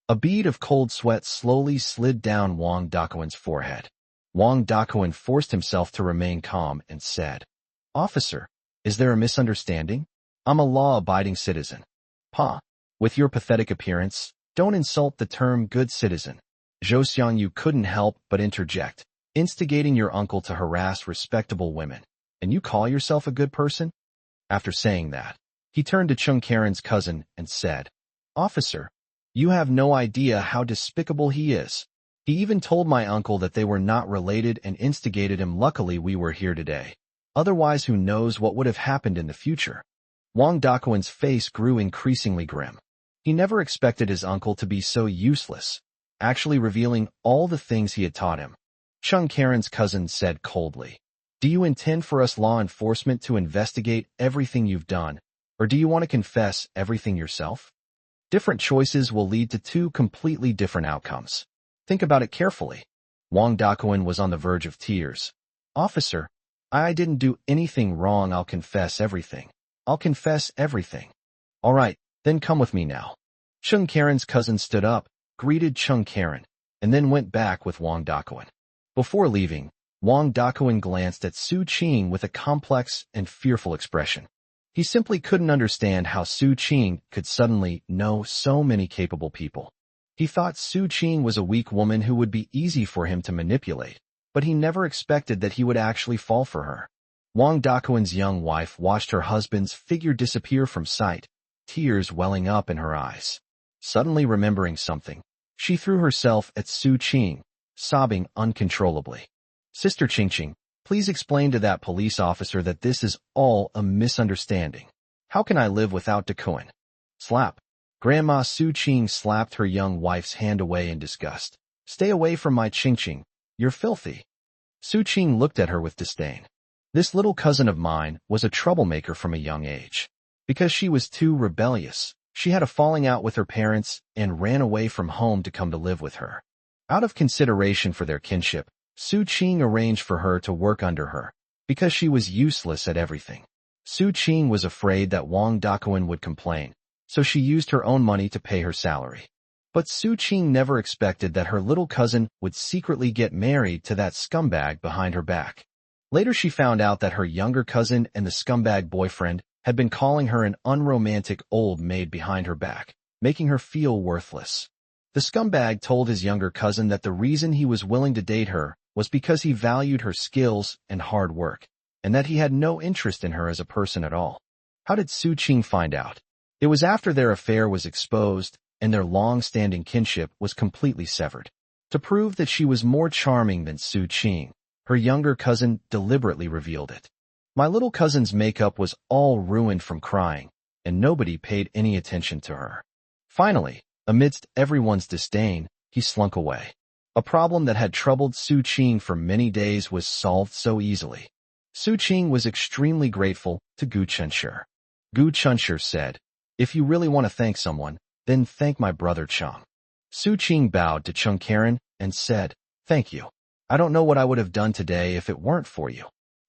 A bead of cold sweat slowly slid down Wang Daquan's forehead. Wang Daquan forced himself to remain calm and said, "Officer, is there a misunderstanding? I'm a law-abiding citizen." "Pa, with your pathetic appearance, don't insult the term good citizen." Zhou Xiangyu couldn't help but interject, "Instigating your uncle to harass respectable women, and you call yourself a good person?" After saying that, he turned to Chung Karen's cousin and said, "Officer, you have no idea how despicable he is. He even told my uncle that they were not related and instigated him. Luckily we were here today. Otherwise who knows what would have happened in the future." Wang Daquan's face grew increasingly grim. He never expected his uncle to be so useless, actually revealing all the things he had taught him. Chung Karen's cousin said coldly, "Do you intend for us law enforcement to investigate everything you've done, or do you want to confess everything yourself? Different choices will lead to two completely different outcomes. Think about it carefully." Wang Daquan was on the verge of tears. "Officer, I didn't do anything wrong. I'll confess everything. I'll confess everything." "All right, then come with me now." Chung Karen's cousin stood up, greeted Chung Karen, and then went back with Wang Daquan. Before leaving, Wang Daquan glanced at Su Qing with a complex and fearful expression. He simply couldn't understand how Su Qing could suddenly know so many capable people. He thought Su Qing was a weak woman who would be easy for him to manipulate, but he never expected that he would actually fall for her. Wang Daquan's young wife watched her husband's figure disappear from sight, tears welling up in her eyes. Suddenly remembering something, she threw herself at Su Qing, sobbing uncontrollably. "Sister Qingqing, please explain to that police officer that this is all a misunderstanding. How can I live without Daquan?" Slap. Grandma Su Qing slapped her young wife's hand away in disgust. "Stay away from my Qing. You're filthy." Su Qing looked at her with disdain. This little cousin of mine was a troublemaker from a young age. Because she was too rebellious, she had a falling out with her parents and ran away from home to come to live with her. Out of consideration for their kinship, Su Qing arranged for her to work under her, because she was useless at everything. Su Qing was afraid that Wang Daquan would complain, so she used her own money to pay her salary. But Su Qing never expected that her little cousin would secretly get married to that scumbag behind her back. Later she found out that her younger cousin and the scumbag boyfriend had been calling her an unromantic old maid behind her back, making her feel worthless. The scumbag told his younger cousin that the reason he was willing to date her was because he valued her skills and hard work, and that he had no interest in her as a person at all. How did Su Qing find out? It was after their affair was exposed and their long-standing kinship was completely severed. To prove that she was more charming than Su Qing, her younger cousin deliberately revealed it. My little cousin's makeup was all ruined from crying, and nobody paid any attention to her. Finally, amidst everyone's disdain, he slunk away. A problem that had troubled Su Qing for many days was solved so easily. Su Qing was extremely grateful to Gu Chunshi. Gu Chunshi said, "If you really want to thank someone, then thank my brother Cheng." Su Qing bowed to Cheng Karen and said, "Thank you. I don't know what I would have done today if it weren't for you."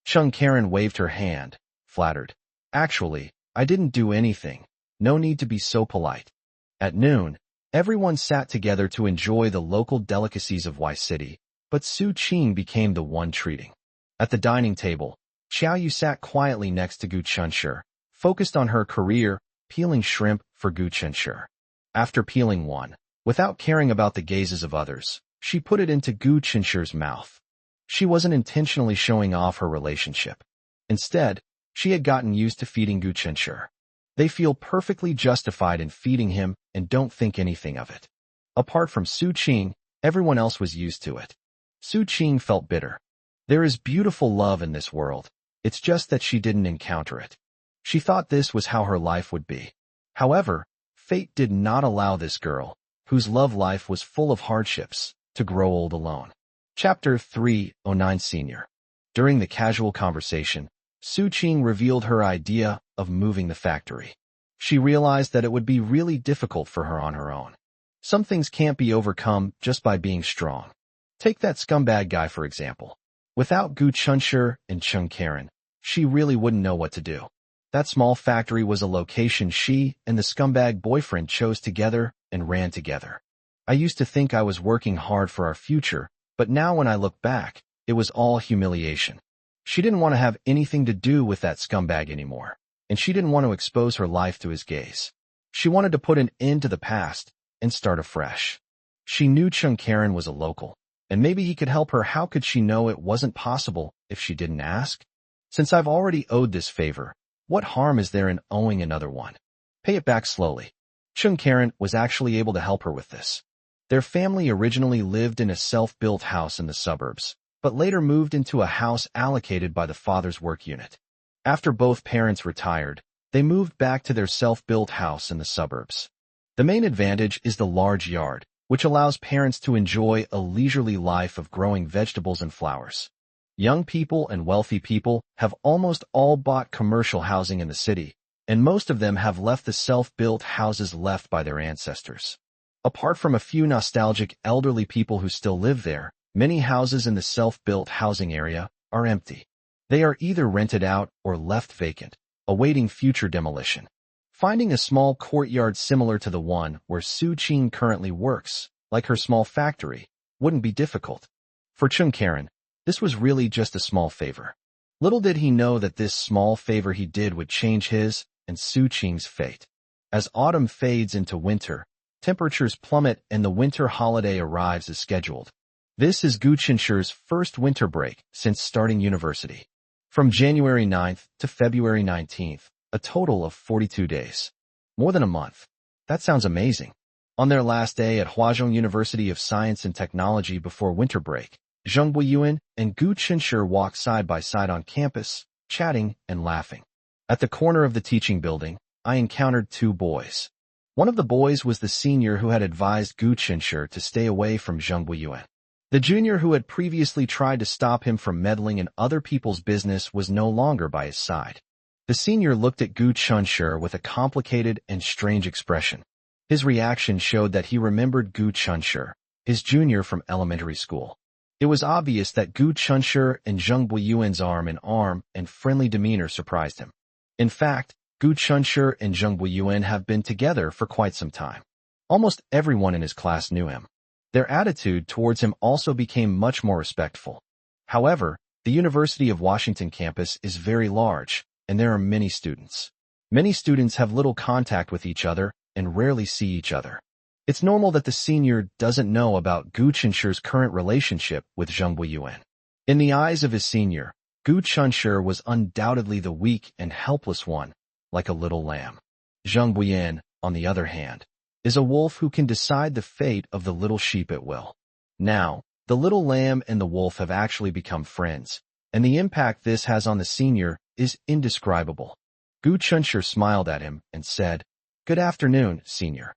Cheng Karen waved her hand, flattered. "Actually, I didn't do anything. No need to be so polite." At noon, everyone sat together to enjoy the local delicacies of Y City, but Su Qing became the one treating. At the dining table, Xiao Yu sat quietly next to Gu Chunshi, focused on her career, peeling shrimp for Gu Chunshi. After peeling one, without caring about the gazes of others, she put it into Gu Chunshi's mouth. She wasn't intentionally showing off her relationship. Instead, she had gotten used to feeding Gu Chunshi. They feel perfectly justified in feeding him and don't think anything of it. Apart from Su Qing, everyone else was used to it. Su Qing felt bitter. There is beautiful love in this world. It's just that she didn't encounter it. She thought this was how her life would be. However, fate did not allow this girl, whose love life was full of hardships, to grow old alone. Chapter 309 Senior. During the casual conversation, Su Qing revealed her idea of moving the factory. She realized that it would be really difficult for her on her own. Some things can't be overcome just by being strong. Take that scumbag guy for example. Without Gu Chunshi and Cheng Karen, she really wouldn't know what to do. That small factory was a location she and the scumbag boyfriend chose together and ran together. I used to think I was working hard for our future, but now when I look back, it was all humiliation. She didn't want to have anything to do with that scumbag anymore, and she didn't want to expose her life to his gaze. She wanted to put an end to the past and start afresh. She knew Cheng Karen was a local, and maybe he could help her. How could she know it wasn't possible if she didn't ask? Since I've already owed this favor, what harm is there in owing another one? Pay it back slowly. Cheng Karen was actually able to help her with this. Their family originally lived in a self-built house in the suburbs, but later moved into a house allocated by the father's work unit. After both parents retired, they moved back to their self-built house in the suburbs. The main advantage is the large yard, which allows parents to enjoy a leisurely life of growing vegetables and flowers. Young people and wealthy people have almost all bought commercial housing in the city, and most of them have left the self-built houses left by their ancestors. Apart from a few nostalgic elderly people who still live there, many houses in the self-built housing area are empty. They are either rented out or left vacant, awaiting future demolition. Finding a small courtyard similar to the one where Su Qing currently works, like her small factory, wouldn't be difficult. For Cheng Karen, this was really just a small favor. Little did he know that this small favor he did would change his and Su Qing's fate. As autumn fades into winter, temperatures plummet and the winter holiday arrives as scheduled. This is Gu Chunshi's first winter break since starting university. From January 9th to February 19th, a total of 42 days. More than a month. That sounds amazing. On their last day at Huazhong University of Science and Technology before winter break, Zheng Buiyuan and Gu Chunshi walked side by side on campus, chatting and laughing. At the corner of the teaching building, I encountered two boys. One of the boys was the senior who had advised Gu Qinsher to stay away from Zheng Buiyuan. The junior who had previously tried to stop him from meddling in other people's business was no longer by his side. The senior looked at Gu Qinsher with a complicated and strange expression. His reaction showed that he remembered Gu Qinsher, his junior from elementary school. It was obvious that Gu Qinsher and Zheng Buiyuan's arm-in-arm and friendly demeanor surprised him. In fact, Gu Qinsher and Zheng Buiyuan have been together for quite some time. Almost everyone in his class knew him. Their attitude towards him also became much more respectful. However, the University of Washington campus is very large, and there are many students. Many students have little contact with each other and rarely see each other. It's normal that the senior doesn't know about Gu Qinsher's current relationship with Zheng Buiyuan. In the eyes of his senior, Gu Qinsher was undoubtedly the weak and helpless one, like a little lamb. Zheng Buiyuan, on the other hand, is a wolf who can decide the fate of the little sheep at will. Now, the little lamb and the wolf have actually become friends, and the impact this has on the senior is indescribable. Gu Qinsher smiled at him and said, "Good afternoon, senior."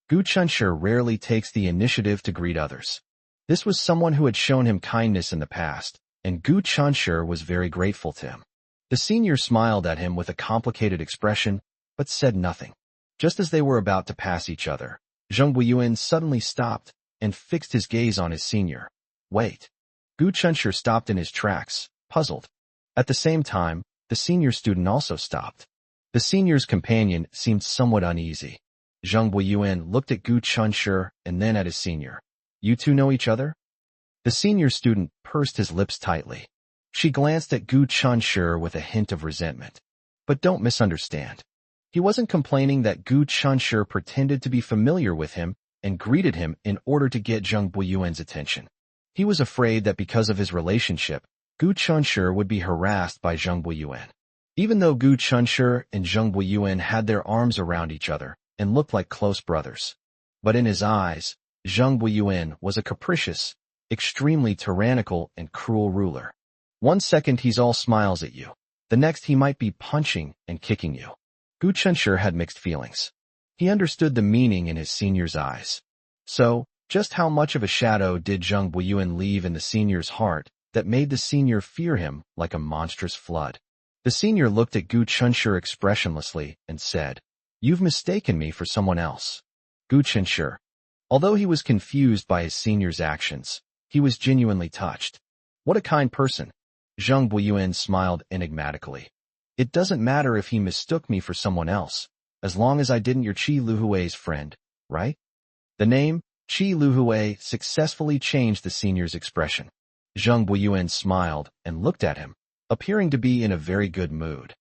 Gu Qinsher rarely takes the initiative to greet others. This was someone who had shown him kindness in the past, and Gu Qinsher was very grateful to him. The senior smiled at him with a complicated expression, but said nothing. Just as they were about to pass each other, Zheng Buiyuan suddenly stopped and fixed his gaze on his senior. Wait. Gu Qinsher stopped in his tracks, puzzled. At the same time, the senior student also stopped. The senior's companion seemed somewhat uneasy. Zheng Buiyuan looked at Gu Qinsher and then at his senior. You two know each other? The senior student pursed his lips tightly. She glanced at Gu Qinsher with a hint of resentment. But don't misunderstand. He wasn't complaining that Gu Qinsher pretended to be familiar with him and greeted him in order to get Zheng Buiyuan's attention. He was afraid that because of his relationship, Gu Qinsher would be harassed by Zheng Buiyuan. Even though Gu Qinsher and Zheng Buiyuan had their arms around each other and looked like close brothers. But in his eyes, Zheng Buiyuan was a capricious, extremely tyrannical and cruel ruler. One second he's all smiles at you. The next he might be punching and kicking you. Gu Qinsher had mixed feelings. He understood the meaning in his senior's eyes. So, just how much of a shadow did Zheng Buiyuan leave in the senior's heart that made the senior fear him like a monstrous flood? The senior looked at Gu Qinsher expressionlessly and said, You've mistaken me for someone else. Gu Qinsher. Although he was confused by his senior's actions, he was genuinely touched. What a kind person. Zheng Buiyuan smiled enigmatically. It doesn't matter if he mistook me for someone else, as long as I didn't your Qi Luhui's friend, right? The name, Qi Luhui, successfully changed the senior's expression. Zheng Buiyuan smiled and looked at him, appearing to be in a very good mood.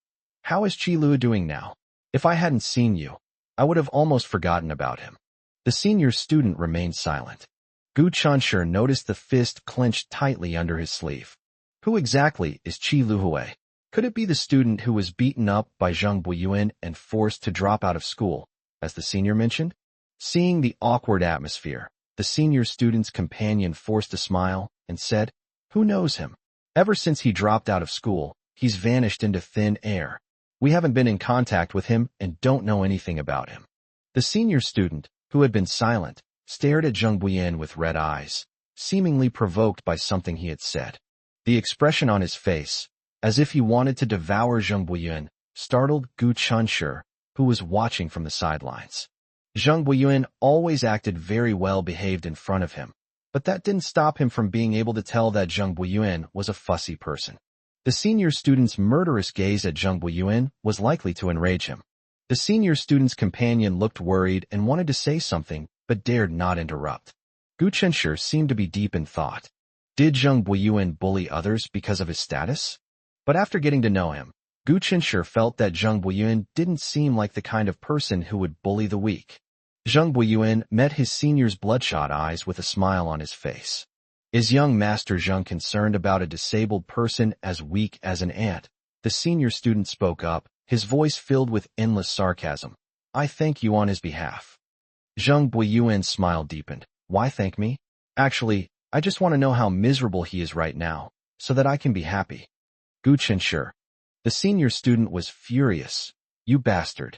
How is Qi Lu doing now? If I hadn't seen you, I would have almost forgotten about him. The senior student remained silent. Gu Qinsher noticed the fist clenched tightly under his sleeve. Who exactly is Qi Luhui? Could it be the student who was beaten up by Zheng Buiyuan and forced to drop out of school, as the senior mentioned? Seeing the awkward atmosphere, the senior student's companion forced a smile and said, Who knows him? Ever since he dropped out of school, he's vanished into thin air. We haven't been in contact with him and don't know anything about him. The senior student, who had been silent, stared at Zheng Buiyuan with red eyes, seemingly provoked by something he had said. The expression on his face, as if he wanted to devour Zheng Buiyuan, startled Gu Qinsher, who was watching from the sidelines. Zheng Buiyuan always acted very well behaved in front of him, but that didn't stop him from being able to tell that Zheng Buiyuan was a fussy person. The senior student's murderous gaze at Zheng Buiyuan was likely to enrage him. The senior student's companion looked worried and wanted to say something, but dared not interrupt. Gu Qinsher seemed to be deep in thought. Did Zheng Buiyuan bully others because of his status? But after getting to know him, Gu Qinsher felt that Zheng Buiyuan didn't seem like the kind of person who would bully the weak. Zheng Buiyuan met his senior's bloodshot eyes with a smile on his face. Is young Master Zheng concerned about a disabled person as weak as an ant? The senior student spoke up, his voice filled with endless sarcasm. I thank you on his behalf. Zheng Buiyuan's smile deepened. Why thank me? Actually, I just want to know how miserable he is right now, so that I can be happy. Gu Qinsher. The senior student was furious. You bastard.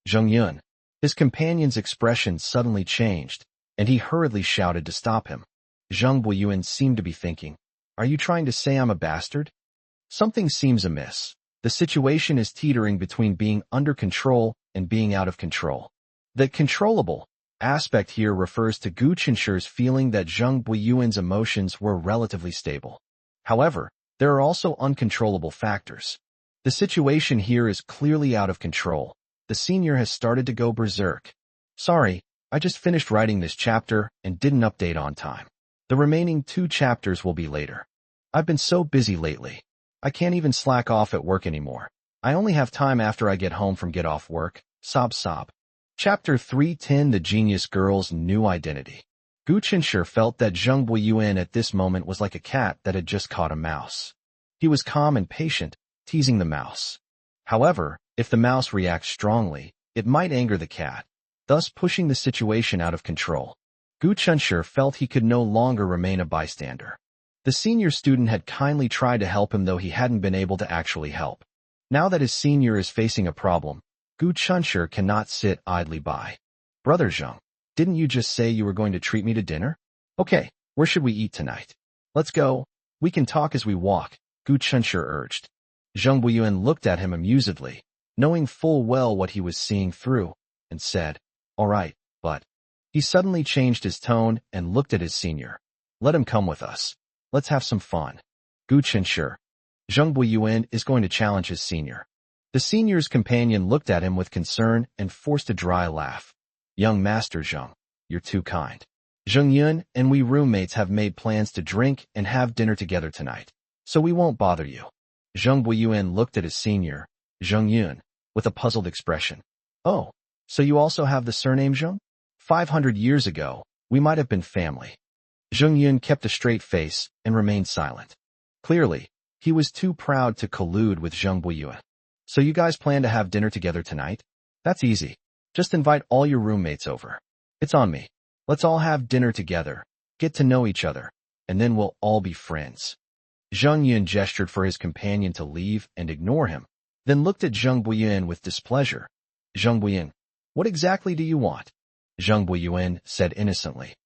Zheng Yun. His companion's expression suddenly changed, and he hurriedly shouted to stop him. Zhang Buiyuan seemed to be thinking, "Are you trying to say I'm a bastard? Something seems amiss. The situation is teetering between being under control and being out of control." The controllable aspect here refers to Gu Qinshi's feeling that Zhang Buiyuan's emotions were relatively stable. However, there are also uncontrollable factors. The situation here is clearly out of control. The senior has started to go berserk. "Sorry, I just finished writing this chapter and didn't update on time. The remaining 2 chapters will be later. I've been so busy lately. I can't even slack off at work anymore. I only have time after I get home from get off work." Sob sob. Chapter 310, The Genius Girl's New Identity. Gu Qinshi felt that Zhang Buiyuan at this moment was like a cat that had just caught a mouse. He was calm and patient, teasing the mouse. However, if the mouse reacts strongly, it might anger the cat, thus pushing the situation out of control. Gu Qinshi felt he could no longer remain a bystander. The senior student had kindly tried to help him, though he hadn't been able to actually help. Now that his senior is facing a problem, Gu Qinshi cannot sit idly by. "Brother Zhang, didn't you just say you were going to treat me to dinner? Okay, where should we eat tonight? Let's go. We can talk as we walk," Gu Qinshi urged. Zhang Buiyuan looked at him amusedly, knowing full well what he was seeing through, and said, "All right, but..." He suddenly changed his tone and looked at his senior. "Let him come with us. Let's have some fun." Gu Qinshi. Zhang Buiyuan is going to challenge his senior. The senior's companion looked at him with concern and forced a dry laugh. "Young Master Zhang, you're too kind. Zheng Yun and we roommates have made plans to drink and have dinner together tonight, so we won't bother you." Zhang Buiyuan looked at his senior, Zheng Yun, with a puzzled expression. "Oh, so you also have the surname Zheng? 500 years ago, we might have been family." Zheng Yun kept a straight face and remained silent. Clearly, he was too proud to collude with Zhang Buiyuan. "So you guys plan to have dinner together tonight? That's easy. Just invite all your roommates over. It's on me. Let's all have dinner together, get to know each other, and then we'll all be friends." Zheng Yun gestured for his companion to leave and ignore him, then looked at Zhang Buiyuan with displeasure. "Zhang Buiyuan, what exactly do you want?" Zhang Buiyuan said innocently.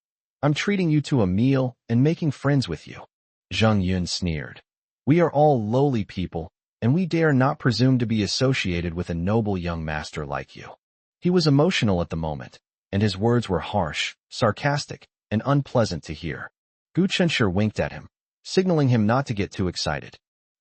"I'm treating you to a meal and making friends with you." Zheng Yun sneered. "We are all lowly people, and we dare not presume to be associated with a noble young master like you." He was emotional at the moment, and his words were harsh, sarcastic, and unpleasant to hear. Gu Qinshi winked at him, signaling him not to get too excited.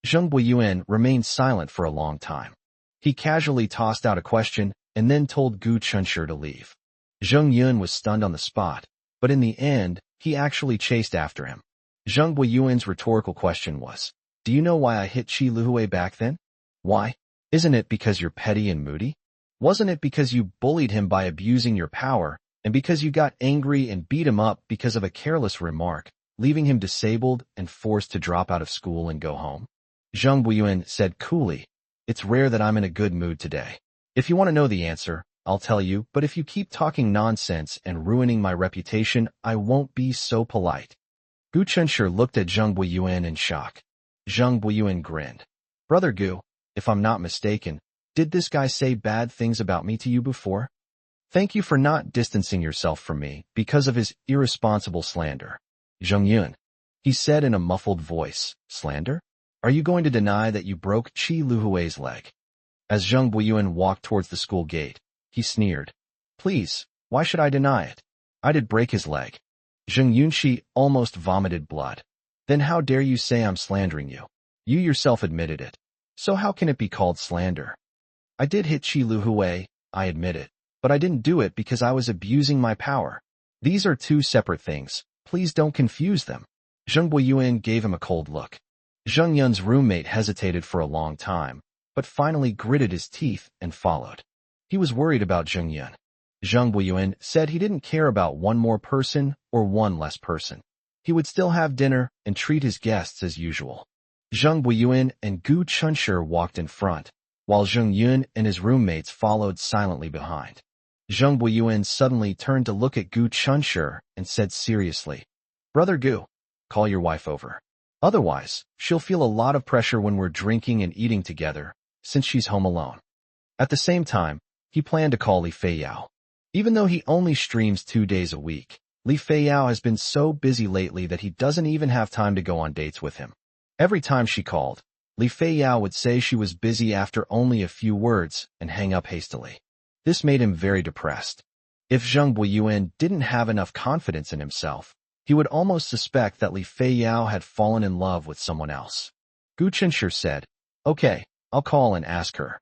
Zhang Buiyuan remained silent for a long time. He casually tossed out a question and then told Gu Qinshi to leave. Zheng Yun was stunned on the spot, but in the end, he actually chased after him. Zhang Buiyuan's rhetorical question was, "Do you know why I hit Qi Luhui back then? Why? Isn't it because you're petty and moody? Wasn't it because you bullied him by abusing your power, and because you got angry and beat him up because of a careless remark, leaving him disabled and forced to drop out of school and go home?" Zhang Buiyuan said coolly, "It's rare that I'm in a good mood today. If you want to know the answer, I'll tell you, but if you keep talking nonsense and ruining my reputation, I won't be so polite." Gu Qinshi looked at Zhang Buiyuan in shock. Zhang Buiyuan grinned. "Brother Gu, if I'm not mistaken, did this guy say bad things about me to you before? Thank you for not distancing yourself from me because of his irresponsible slander." "Zheng Yun," he said in a muffled voice, "Slander? Are you going to deny that you broke Qi Luhui's leg?" As Zhang Buiyuan walked towards the school gate, he sneered. "Please, why should I deny it? I did break his leg." Zheng Yunxi almost vomited blood. "Then how dare you say I'm slandering you? You yourself admitted it. So how can it be called slander?" "I did hit Qi Luhui, I admit it, but I didn't do it because I was abusing my power. These are 2 separate things. Please don't confuse them." Zhang Buiyuan gave him a cold look. Zheng Yun's roommate hesitated for a long time, but finally gritted his teeth and followed. He was worried about Zheng Yun. Zhang Buiyuan said he didn't care about one more person or one less person. He would still have dinner and treat his guests as usual. Zhang Buiyuan and Gu Qinshi walked in front, while Zheng Yun and his roommates followed silently behind. Zhang Buiyuan suddenly turned to look at Gu Qinshi and said seriously, "Brother Gu, call your wife over. Otherwise, she'll feel a lot of pressure when we're drinking and eating together, since she's home alone." At the same time, he planned to call Li Feiyao. Even though he only streams 2 days a week, Li Feiyao has been so busy lately that he doesn't even have time to go on dates with him. Every time she called, Li Feiyao would say she was busy after only a few words and hang up hastily. This made him very depressed. If Zheng Buiyuan didn't have enough confidence in himself, he would almost suspect that Li Feiyao had fallen in love with someone else. Gu Chenshi said, "Okay, I'll call and ask her."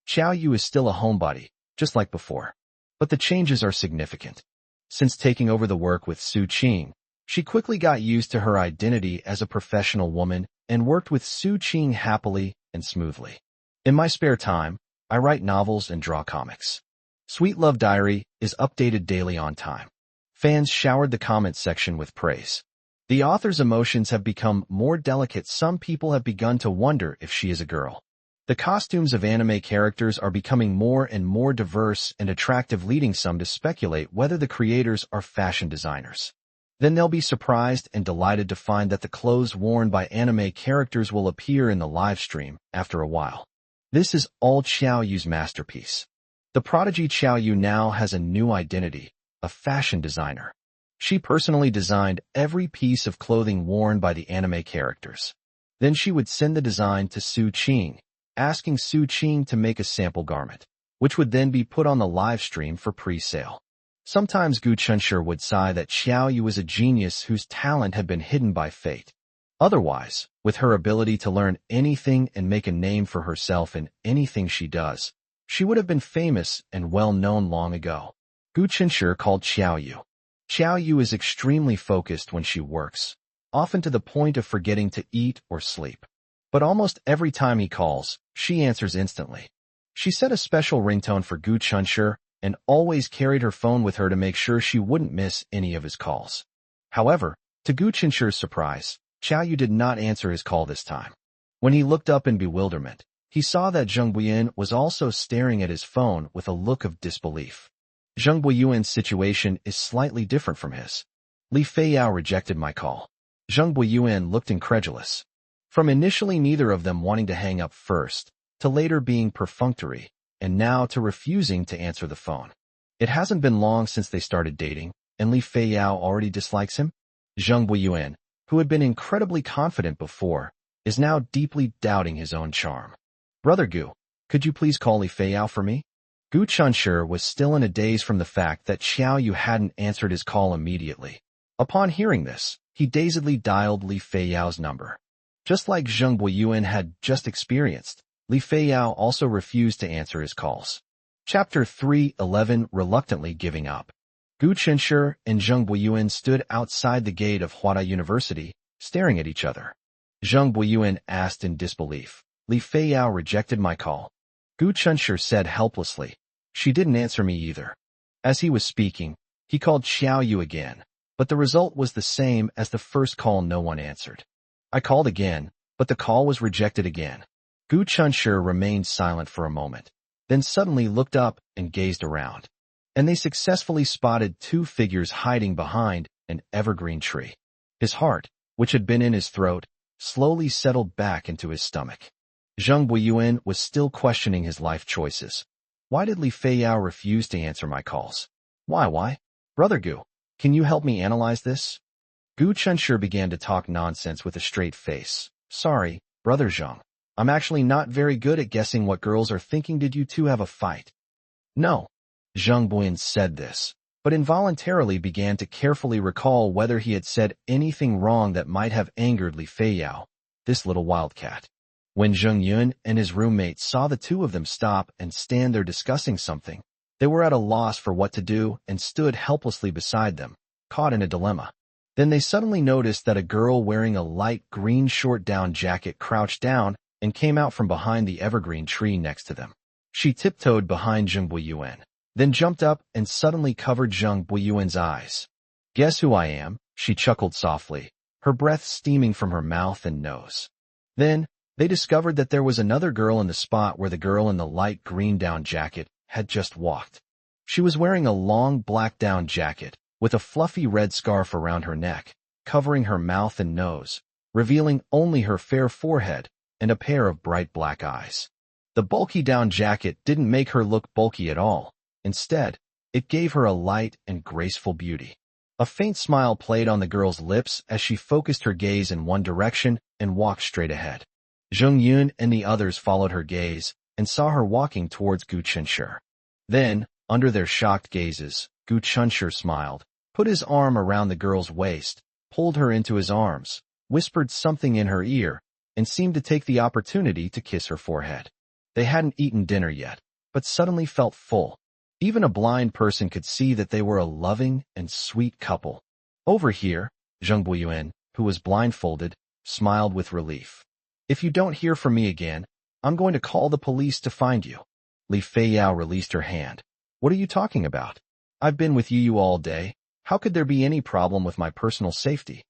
Xiao Yu is still a homebody, just like before. But the changes are significant. Since taking over the work with Su Qing, she quickly got used to her identity as a professional woman and worked with Su Qing happily and smoothly. In my spare time, I write novels and draw comics. Sweet Love Diary is updated daily on time. Fans showered the comment section with praise. The author's emotions have become more delicate. Some people have begun to wonder if she is a girl. The costumes of anime characters are becoming more and more diverse and attractive, leading some to speculate whether the creators are fashion designers. Then they'll be surprised and delighted to find that the clothes worn by anime characters will appear in the live stream after a while. This is all Xiao Yu's masterpiece. The prodigy Xiao Yu now has a new identity, a fashion designer. She personally designed every piece of clothing worn by the anime characters. Then she would send the design to Su Qing, asking Su Qing to make a sample garment, which would then be put on the live stream for pre-sale. Sometimes Gu Chenshi would sigh that Xiao Yu was a genius whose talent had been hidden by fate. Otherwise, with her ability to learn anything and make a name for herself in anything she does, she would have been famous and well-known long ago. Gu Chenshi called Xiao Yu. Xiao Yu is extremely focused when she works, often to the point of forgetting to eat or sleep. But almost every time he calls, she answers instantly. She set a special ringtone for Gu Chenshi and always carried her phone with her to make sure she wouldn't miss any of his calls. However, to Gu Chenshi's surprise, Xiao Yu did not answer his call this time. When he looked up in bewilderment, he saw that Zheng Buiyuan was also staring at his phone with a look of disbelief. Zheng Buiyuan's situation is slightly different from his. Li Feiyao rejected my call. Zheng Buiyuan looked incredulous. From initially neither of them wanting to hang up first, to later being perfunctory, and now to refusing to answer the phone. It hasn't been long since they started dating, and Li Feiyao already dislikes him? Zheng Buiyuan, who had been incredibly confident before, is now deeply doubting his own charm. "Brother Gu, could you please call Li Feiyao for me?" Gu Chenshi was still in a daze from the fact that Xiao Yu hadn't answered his call immediately. Upon hearing this, he dazedly dialed Li Feiyao's number. Just like Zheng Buiyuan had just experienced, Li Feiyao also refused to answer his calls. Chapter 3:11 Reluctantly Giving Up. Gu Chenshi and Zheng Buiyuan stood outside the gate of Huada University, staring at each other. Zheng Buiyuan asked in disbelief, "Li Feiyao rejected my call." Gu Chenshi said helplessly, "She didn't answer me either." As he was speaking, he called Xiao Yu again, but the result was the same as the first call. No one answered. I called again, but the call was rejected again. Gu Chenshi remained silent for a moment, then suddenly looked up and gazed around. And they successfully spotted two figures hiding behind an evergreen tree. His heart, which had been in his throat, slowly settled back into his stomach. Zheng Buiyuan was still questioning his life choices. Why did Li Feiyao refuse to answer my calls? Why? Brother Gu, can you help me analyze this? Gu Chenshi began to talk nonsense with a straight face. Sorry, Brother Zheng. I'm actually not very good at guessing what girls are thinking. Did you two have a fight? No. Zheng Buiyuan said this, but involuntarily began to carefully recall whether he had said anything wrong that might have angered Li Feiyao, this little wildcat. When Zheng Yun and his roommate saw the two of them stop and stand there discussing something, they were at a loss for what to do and stood helplessly beside them, caught in a dilemma. Then they suddenly noticed that a girl wearing a light green short down jacket crouched down and came out from behind the evergreen tree next to them. She tiptoed behind Zheng Buiyuan, then jumped up and suddenly covered Zheng Buiyuan's eyes. Guess who I am? She chuckled softly, her breath steaming from her mouth and nose. Then, they discovered that there was another girl in the spot where the girl in the light green down jacket had just walked. She was wearing a long black down jacket, with a fluffy red scarf around her neck, covering her mouth and nose, revealing only her fair forehead and a pair of bright black eyes. The bulky down jacket didn't make her look bulky at all. Instead, It gave her a light and graceful beauty. A faint smile played on the girl's lips as she focused her gaze in one direction and walked straight ahead. Zheng Yun and the others followed her gaze and saw her walking towards Gu Chunshi. Then, under their shocked gazes, Gu Chunshi smiled, put his arm around the girl's waist, pulled her into his arms, whispered something in her ear, and seemed to take the opportunity to kiss her forehead. They hadn't eaten dinner yet, but suddenly felt full. Even a blind person could see that they were a loving and sweet couple. Over here, Zheng Buiyuan, who was blindfolded, smiled with relief. If you don't hear from me again, I'm going to call the police to find you. Li Feiyao released her hand. What are you talking about? I've been with you all day. How could there be any problem with my personal safety?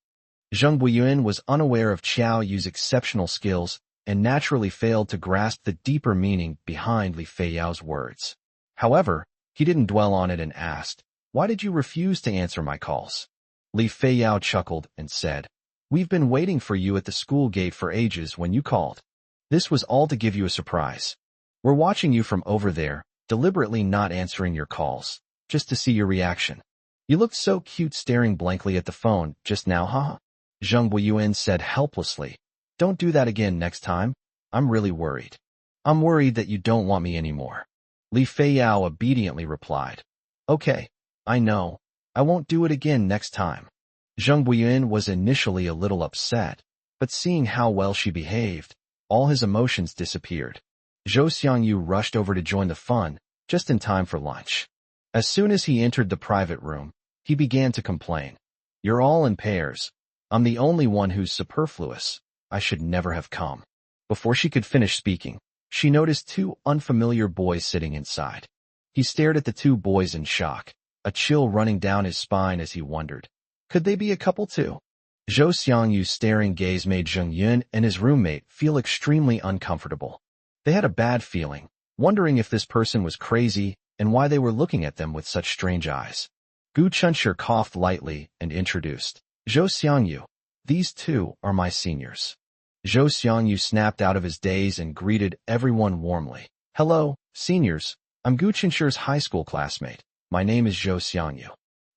Zheng Buiyuan was unaware of Qiao Yu's exceptional skills and naturally failed to grasp the deeper meaning behind Li Feiyao's words. However, he didn't dwell on it and asked, "Why did you refuse to answer my calls?" Li Feiyao chuckled and said, "We've been waiting for you at the school gate for ages when you called. This was all to give you a surprise. We're watching you from over there, deliberately not answering your calls, just to see your reaction. You looked so cute staring blankly at the phone just now, huh?" Zheng Buiyuan said helplessly, "Don't do that again next time. I'm really worried. I'm worried that you don't want me anymore." Li Feiyao obediently replied, "Okay, I know. I won't do it again next time." Zheng Buiyuan was initially a little upset, but seeing how well she behaved, all his emotions disappeared. Zhou Xiangyu rushed over to join the fun, just in time for lunch. As soon as he entered the private room, he began to complain. "You're all in pairs. I'm the only one who's superfluous. I should never have come." Before she could finish speaking, she noticed two unfamiliar boys sitting inside. He stared at the two boys in shock, a chill running down his spine as he wondered, could they be a couple too? Zhou Xiangyu's staring gaze made Zheng Yun and his roommate feel extremely uncomfortable. They had a bad feeling, wondering if this person was crazy and why they were looking at them with such strange eyes. Gu Chunshi coughed lightly and introduced, "Zhou Xiangyu, these two are my seniors." Zhou Xiangyu snapped out of his daze and greeted everyone warmly. "Hello, seniors. I'm Gu Chunshi's high school classmate. My name is Zhou Xiangyu."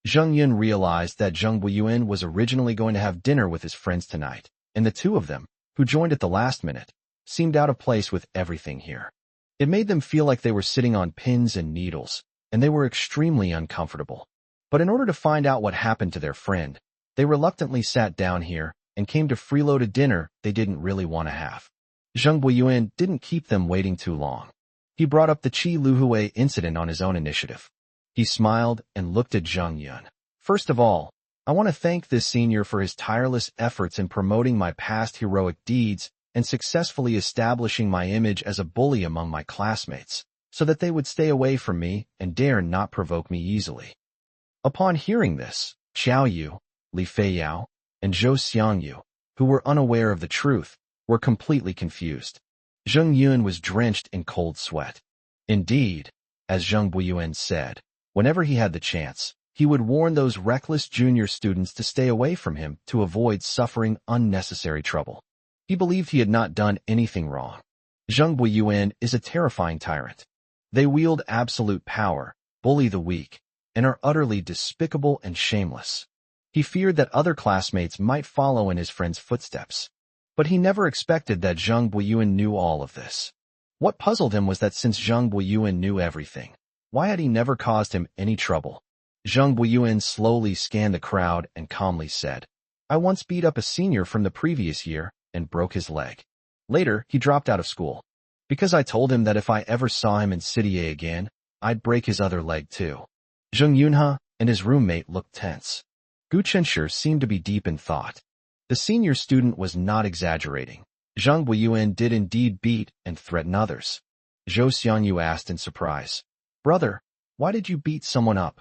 Zheng Yun realized that Zheng Buiyuan was originally going to have dinner with his friends tonight, and the two of them, who joined at the last minute, seemed out of place with everything here. It made them feel like they were sitting on pins and needles, and they were extremely uncomfortable. But in order to find out what happened to their friend, they reluctantly sat down here and came to freeload a dinner they didn't really want to have. Zheng Buiyuan didn't keep them waiting too long. He brought up the Qi Luhui incident on his own initiative. He smiled and looked at Zheng Yun. "First of all, I want to thank this senior for his tireless efforts in promoting my past heroic deeds and successfully establishing my image as a bully among my classmates, so that they would stay away from me and dare not provoke me easily." Upon hearing this, Qiao Yu, Li Feiyao, and Zhou Xiangyu, who were unaware of the truth, were completely confused. Zheng Yun was drenched in cold sweat. Indeed, as Zheng Buiyuan said, whenever he had the chance, he would warn those reckless junior students to stay away from him to avoid suffering unnecessary trouble. He believed he had not done anything wrong. Zheng Buiyuan is a terrifying tyrant. They wield absolute power, bully the weak, and are utterly despicable and shameless. He feared that other classmates might follow in his friend's footsteps. But he never expected that Zheng Buiyuan knew all of this. What puzzled him was that since Zheng Buiyuan knew everything, why had he never caused him any trouble? Zheng Buiyuan slowly scanned the crowd and calmly said, "I once beat up a senior from the previous year and broke his leg. Later, he dropped out of school, because I told him that if I ever saw him in City A again, I'd break his other leg too." Zheng Yunhe and his roommate looked tense. Gu Chunshi seemed to be deep in thought. The senior student was not exaggerating. Zheng Buiyuan did indeed beat and threaten others. Zhou Xiangyu asked in surprise, "Brother, why did you beat someone up?"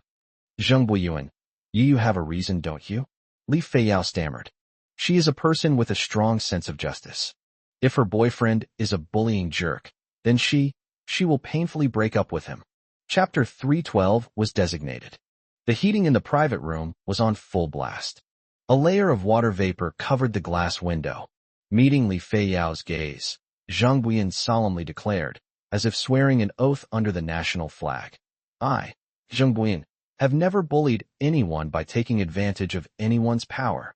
Zheng Buiyuan, "You have a reason, don't you?" Li Feiyao stammered. "She is a person with a strong sense of justice. If her boyfriend is a bullying jerk, then she will painfully break up with him." Chapter 312 was designated. The heating in the private room was on full blast. A layer of water vapor covered the glass window. Meeting Li Feiyao's gaze, Zheng Buiyuan solemnly declared, as if swearing an oath under the national flag, "I Zheng Buyin, have never bullied anyone by taking advantage of anyone's power.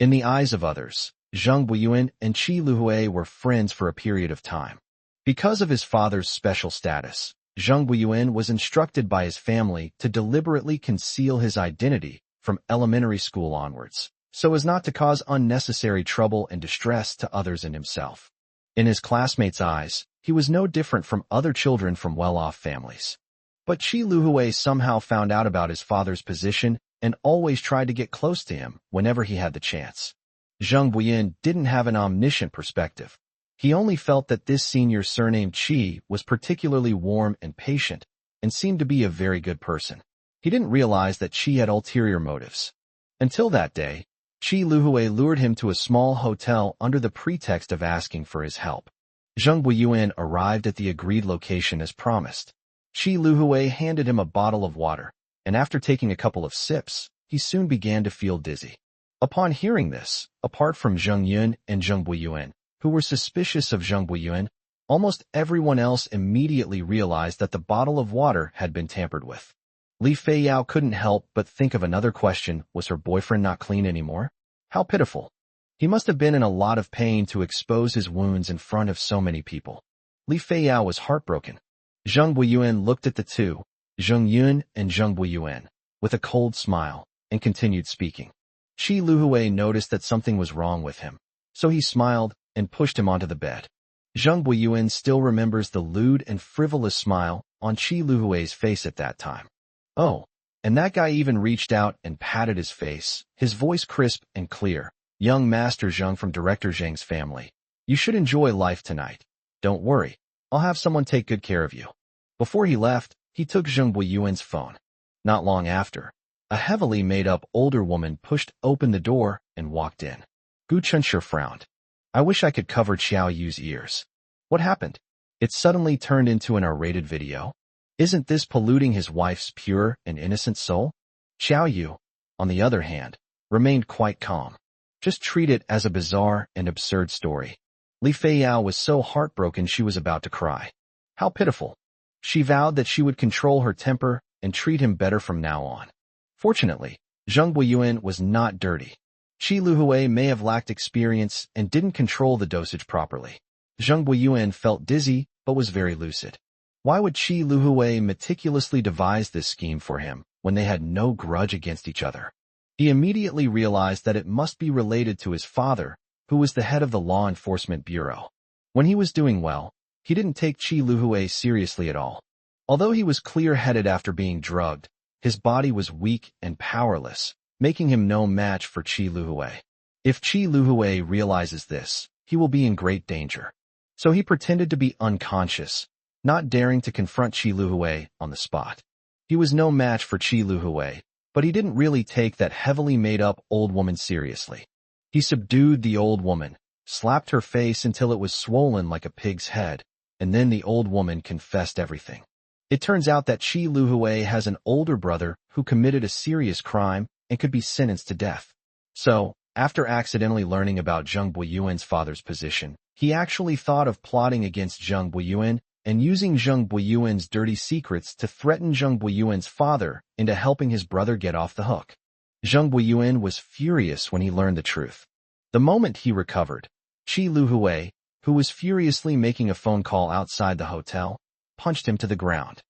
In the eyes of others, Zheng Buyin and Qi Luhui were friends for a period of time. Because of his father's special status, Zheng Buyin was instructed by his family to deliberately conceal his identity from elementary school onwards, so as not to cause unnecessary trouble and distress to others and himself. In his classmates' eyes, he was no different from other children from well-off families. But Qi Luhui somehow found out about his father's position and always tried to get close to him whenever he had the chance. Zheng Buyin didn't have an omniscient perspective. He only felt that this senior surnamed Qi was particularly warm and patient and seemed to be a very good person. He didn't realize that Qi had ulterior motives. Until that day, Qi Luhui lured him to a small hotel under the pretext of asking for his help. Zheng Buyin arrived at the agreed location as promised. Qi Luhui handed him a bottle of water, and after taking a couple of sips, he soon began to feel dizzy. Upon hearing this, apart from Zheng Yun and Zheng Buyin, who were suspicious of Zheng Buyin, almost everyone else immediately realized that the bottle of water had been tampered with. Li Feiyao couldn't help but think of another question: was her boyfriend not clean anymore? How pitiful. He must have been in a lot of pain to expose his wounds in front of so many people. Li Feiyao was heartbroken. Zheng Buyin looked at the two, Zheng Yun and Zheng Buyin, with a cold smile, and continued speaking. Qi Luhui noticed that something was wrong with him, so he smiled and pushed him onto the bed. Zheng Buyin still remembers the lewd and frivolous smile on Qi Luhui's face at that time. Oh, and that guy even reached out and patted his face, his voice crisp and clear. Young Master Zheng from Director Zheng's family. You should enjoy life tonight. Don't worry, I'll have someone take good care of you. Before he left, he took Zheng Buyuan's phone. Not long after, a heavily made-up older woman pushed open the door and walked in. Gu Chunshi frowned. I wish I could cover Xiao Yu's ears. What happened? It suddenly turned into an R-rated video? Isn't this polluting his wife's pure and innocent soul? Xiao Yu, on the other hand, remained quite calm. Just treat it as a bizarre and absurd story. Li Feiyao was so heartbroken she was about to cry. How pitiful. She vowed that she would control her temper and treat him better from now on. Fortunately, Zheng Buyin was not dirty. Qi Luhui may have lacked experience and didn't control the dosage properly. Zheng Buyin felt dizzy but was very lucid. Why would Qi Luhui meticulously devise this scheme for him when they had no grudge against each other? He immediately realized that it must be related to his father, who was the head of the Law Enforcement Bureau. When he was doing well, he didn't take Qi Luhui seriously at all. Although he was clear-headed after being drugged, his body was weak and powerless, making him no match for Qi Luhui. If Qi Luhui realizes this, he will be in great danger. So he pretended to be unconscious, not daring to confront Qi Luhui on the spot. He was no match for Qi Luhui, but he didn't really take that heavily made-up old woman seriously. He subdued the old woman, slapped her face until it was swollen like a pig's head, and then the old woman confessed everything. It turns out that Qi Luhui has an older brother who committed a serious crime and could be sentenced to death. So, after accidentally learning about Zheng Buyuan's father's position, he actually thought of plotting against Zheng Buyuan and using Zheng Buyuan's dirty secrets to threaten Zheng Buyuan's father into helping his brother get off the hook. Zheng Buyuan was furious when he learned the truth. The moment he recovered, Qi Luhui, who was furiously making a phone call outside the hotel, punched him to the ground.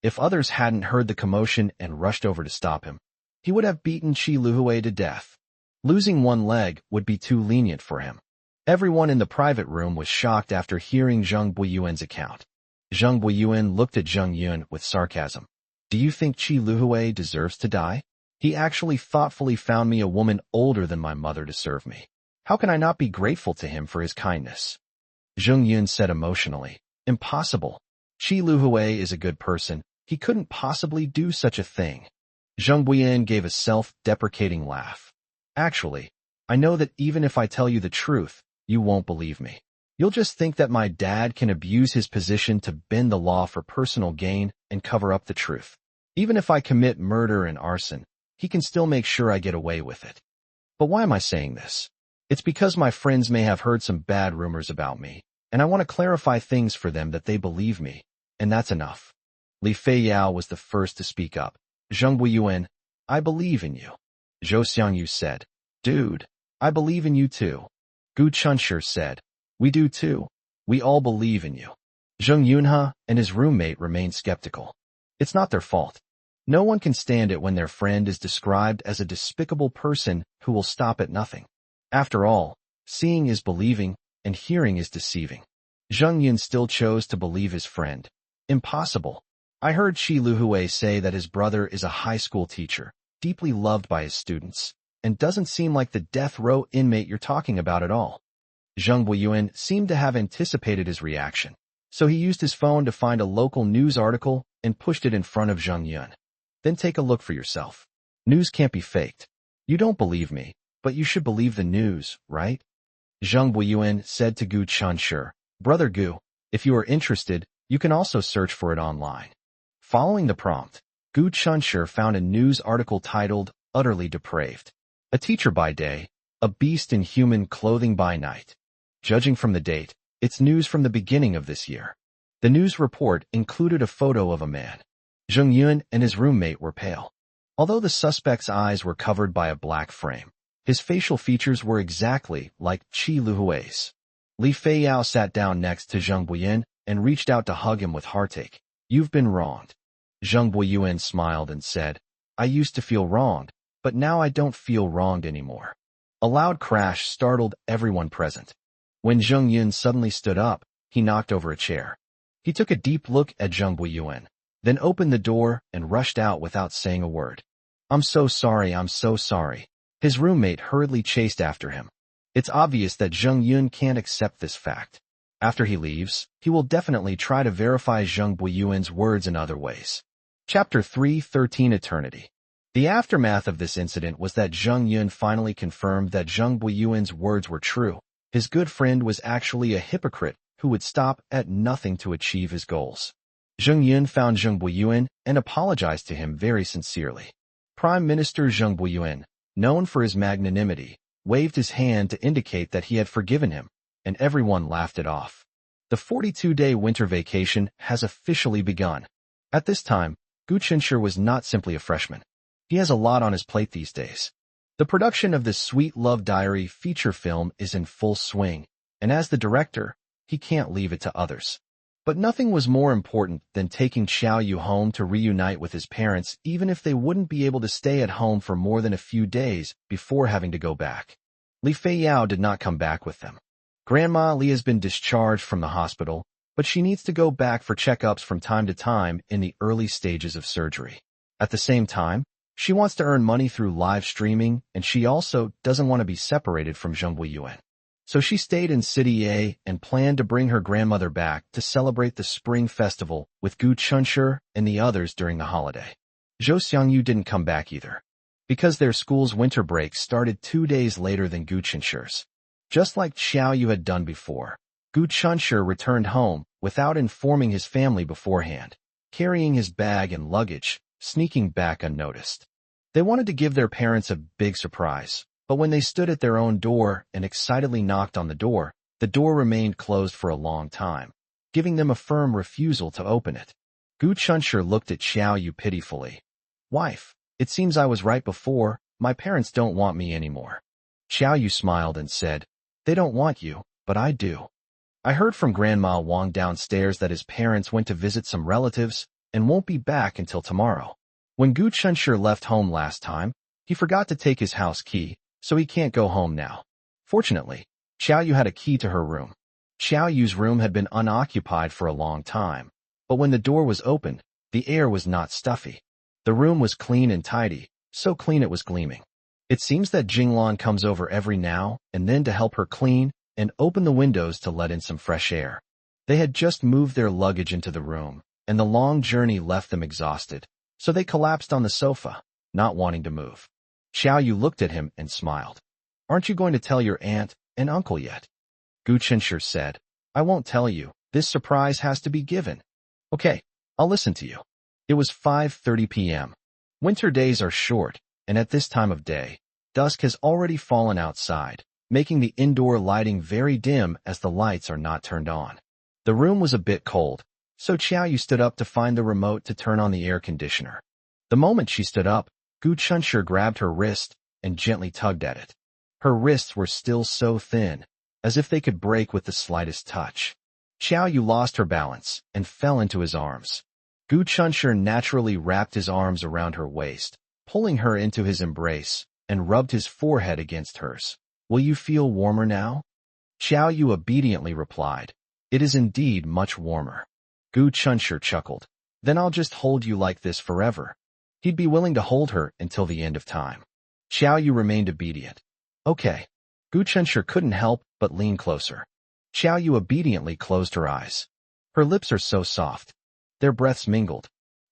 If others hadn't heard the commotion and rushed over to stop him, he would have beaten Qi Luhui to death. Losing one leg would be too lenient for him. Everyone in the private room was shocked after hearing Zheng Buyuan's account. Zheng Buyuan looked at Zheng Yun with sarcasm. Do you think Qi Luhui deserves to die? He actually thoughtfully found me a woman older than my mother to serve me. How can I not be grateful to him for his kindness? Zheng Yun said emotionally. Impossible. Qi Luhui is a good person. He couldn't possibly do such a thing. Zheng Buyin gave a self-deprecating laugh. Actually, I know that even if I tell you the truth, you won't believe me. You'll just think that my dad can abuse his position to bend the law for personal gain and cover up the truth. Even if I commit murder and arson, he can still make sure I get away with it. But why am I saying this? It's because my friends may have heard some bad rumors about me, and I want to clarify things for them that they believe me, and that's enough. Li Feiyao was the first to speak up. Zheng Buiyuan, I believe in you. Zhou Xiangyu said. Dude, I believe in you too. Gu Chunshi said. We do too. We all believe in you. Zheng Yunhe and his roommate remained skeptical. It's not their fault. No one can stand it when their friend is described as a despicable person who will stop at nothing. After all, seeing is believing, and hearing is deceiving. Zheng Yun still chose to believe his friend. Impossible. I heard Qi Luhui say that his brother is a high school teacher, deeply loved by his students, and doesn't seem like the death row inmate you're talking about at all. Zheng Buiyuan seemed to have anticipated his reaction, so he used his phone to find a local news article and pushed it in front of Zheng Yun. Then take a look for yourself. News can't be faked. You don't believe me, but you should believe the news, right? Zheng Buiyuan said to Gu Chunshi, Brother Gu, if you are interested, you can also search for it online. Following the prompt, Gu Chunshi found a news article titled, Utterly Depraved. A teacher by day, a beast in human clothing by night. Judging from the date, it's news from the beginning of this year. The news report included a photo of a man. Zheng Yun and his roommate were pale. Although the suspect's eyes were covered by a black frame, his facial features were exactly like Qi Luhui's. Li Feiyao sat down next to Zheng Buiyuan and reached out to hug him with heartache. You've been wronged. Zheng Buiyuan smiled and said, I used to feel wronged, but now I don't feel wronged anymore. A loud crash startled everyone present. When Zheng Yun suddenly stood up, he knocked over a chair. He took a deep look at Zheng Buiyuan, then opened the door and rushed out without saying a word. I'm so sorry, I'm so sorry. His roommate hurriedly chased after him. It's obvious that Zheng Yun can't accept this fact. After he leaves, he will definitely try to verify Zheng Buiyuan's words in other ways. Chapter 3:13 Eternity. The aftermath of this incident was that Zheng Yun finally confirmed that Zheng Buiyuan's words were true. His good friend was actually a hypocrite who would stop at nothing to achieve his goals. Zheng Yun found Zheng Buiyuan and apologized to him very sincerely. Prime Minister Zheng Buiyuan, known for his magnanimity, waved his hand to indicate that he had forgiven him, and everyone laughed it off. The 42-day winter vacation has officially begun. At this time, Gu Chunshi was not simply a freshman. He has a lot on his plate these days. The production of this Sweet Love Diary feature film is in full swing, and as the director, he can't leave it to others. But nothing was more important than taking Xiaoyu home to reunite with his parents, even if they wouldn't be able to stay at home for more than a few days before having to go back. Li Feiyao did not come back with them. Grandma Li has been discharged from the hospital, but she needs to go back for checkups from time to time in the early stages of surgery. At the same time, she wants to earn money through live streaming, and she also doesn't want to be separated from Zheng Buiyuan. So she stayed in City A and planned to bring her grandmother back to celebrate the Spring Festival with Gu Chunshi and the others during the holiday. Zhou Xiangyu didn't come back either, because their school's winter break started 2 days later than Gu Chunshi's. Just like Xiaoyu had done before, Gu Chunshi returned home without informing his family beforehand, carrying his bag and luggage, sneaking back unnoticed. They wanted to give their parents a big surprise, but when they stood at their own door and excitedly knocked on the door remained closed for a long time, giving them a firm refusal to open it. Gu Chunshi looked at Xiaoyu pitifully. Wife, it seems I was right before, my parents don't want me anymore. Xiaoyu smiled and said, they don't want you, but I do. I heard from Grandma Wang downstairs that his parents went to visit some relatives and won't be back until tomorrow. When Gu Chunshi left home last time, he forgot to take his house key, so he can't go home now. Fortunately, Xiaoyu had a key to her room. Xiaoyu's room had been unoccupied for a long time, but when the door was opened, the air was not stuffy. The room was clean and tidy, so clean it was gleaming. It seems that Jinglan comes over every now and then to help her clean and open the windows to let in some fresh air. They had just moved their luggage into the room, and the long journey left them exhausted, so they collapsed on the sofa, not wanting to move. Xiaoyu looked at him and smiled. Aren't you going to tell your aunt and uncle yet? Gu Chunshi said, I won't tell you. This surprise has to be given. Okay, I'll listen to you. It was 5:30 p.m. Winter days are short, and at this time of day, dusk has already fallen outside, making the indoor lighting very dim as the lights are not turned on. The room was a bit cold, So Xiao Yu stood up to find the remote to turn on the air conditioner. The moment she stood up, Gu Chunshur grabbed her wrist and gently tugged at it. Her wrists were still so thin, as if they could break with the slightest touch. Xiao Yu lost her balance and fell into his arms. Gu Chunshur naturally wrapped his arms around her waist, pulling her into his embrace, and rubbed his forehead against hers. Will you feel warmer now? Xiao Yu obediently replied, It is indeed much warmer. Gu Chunshur chuckled. Then I'll just hold you like this forever. He'd be willing to hold her until the end of time. Xiao Yu remained obedient. Okay. Gu Chunshur couldn't help but lean closer. Xiao Yu obediently closed her eyes. Her lips are so soft. Their breaths mingled.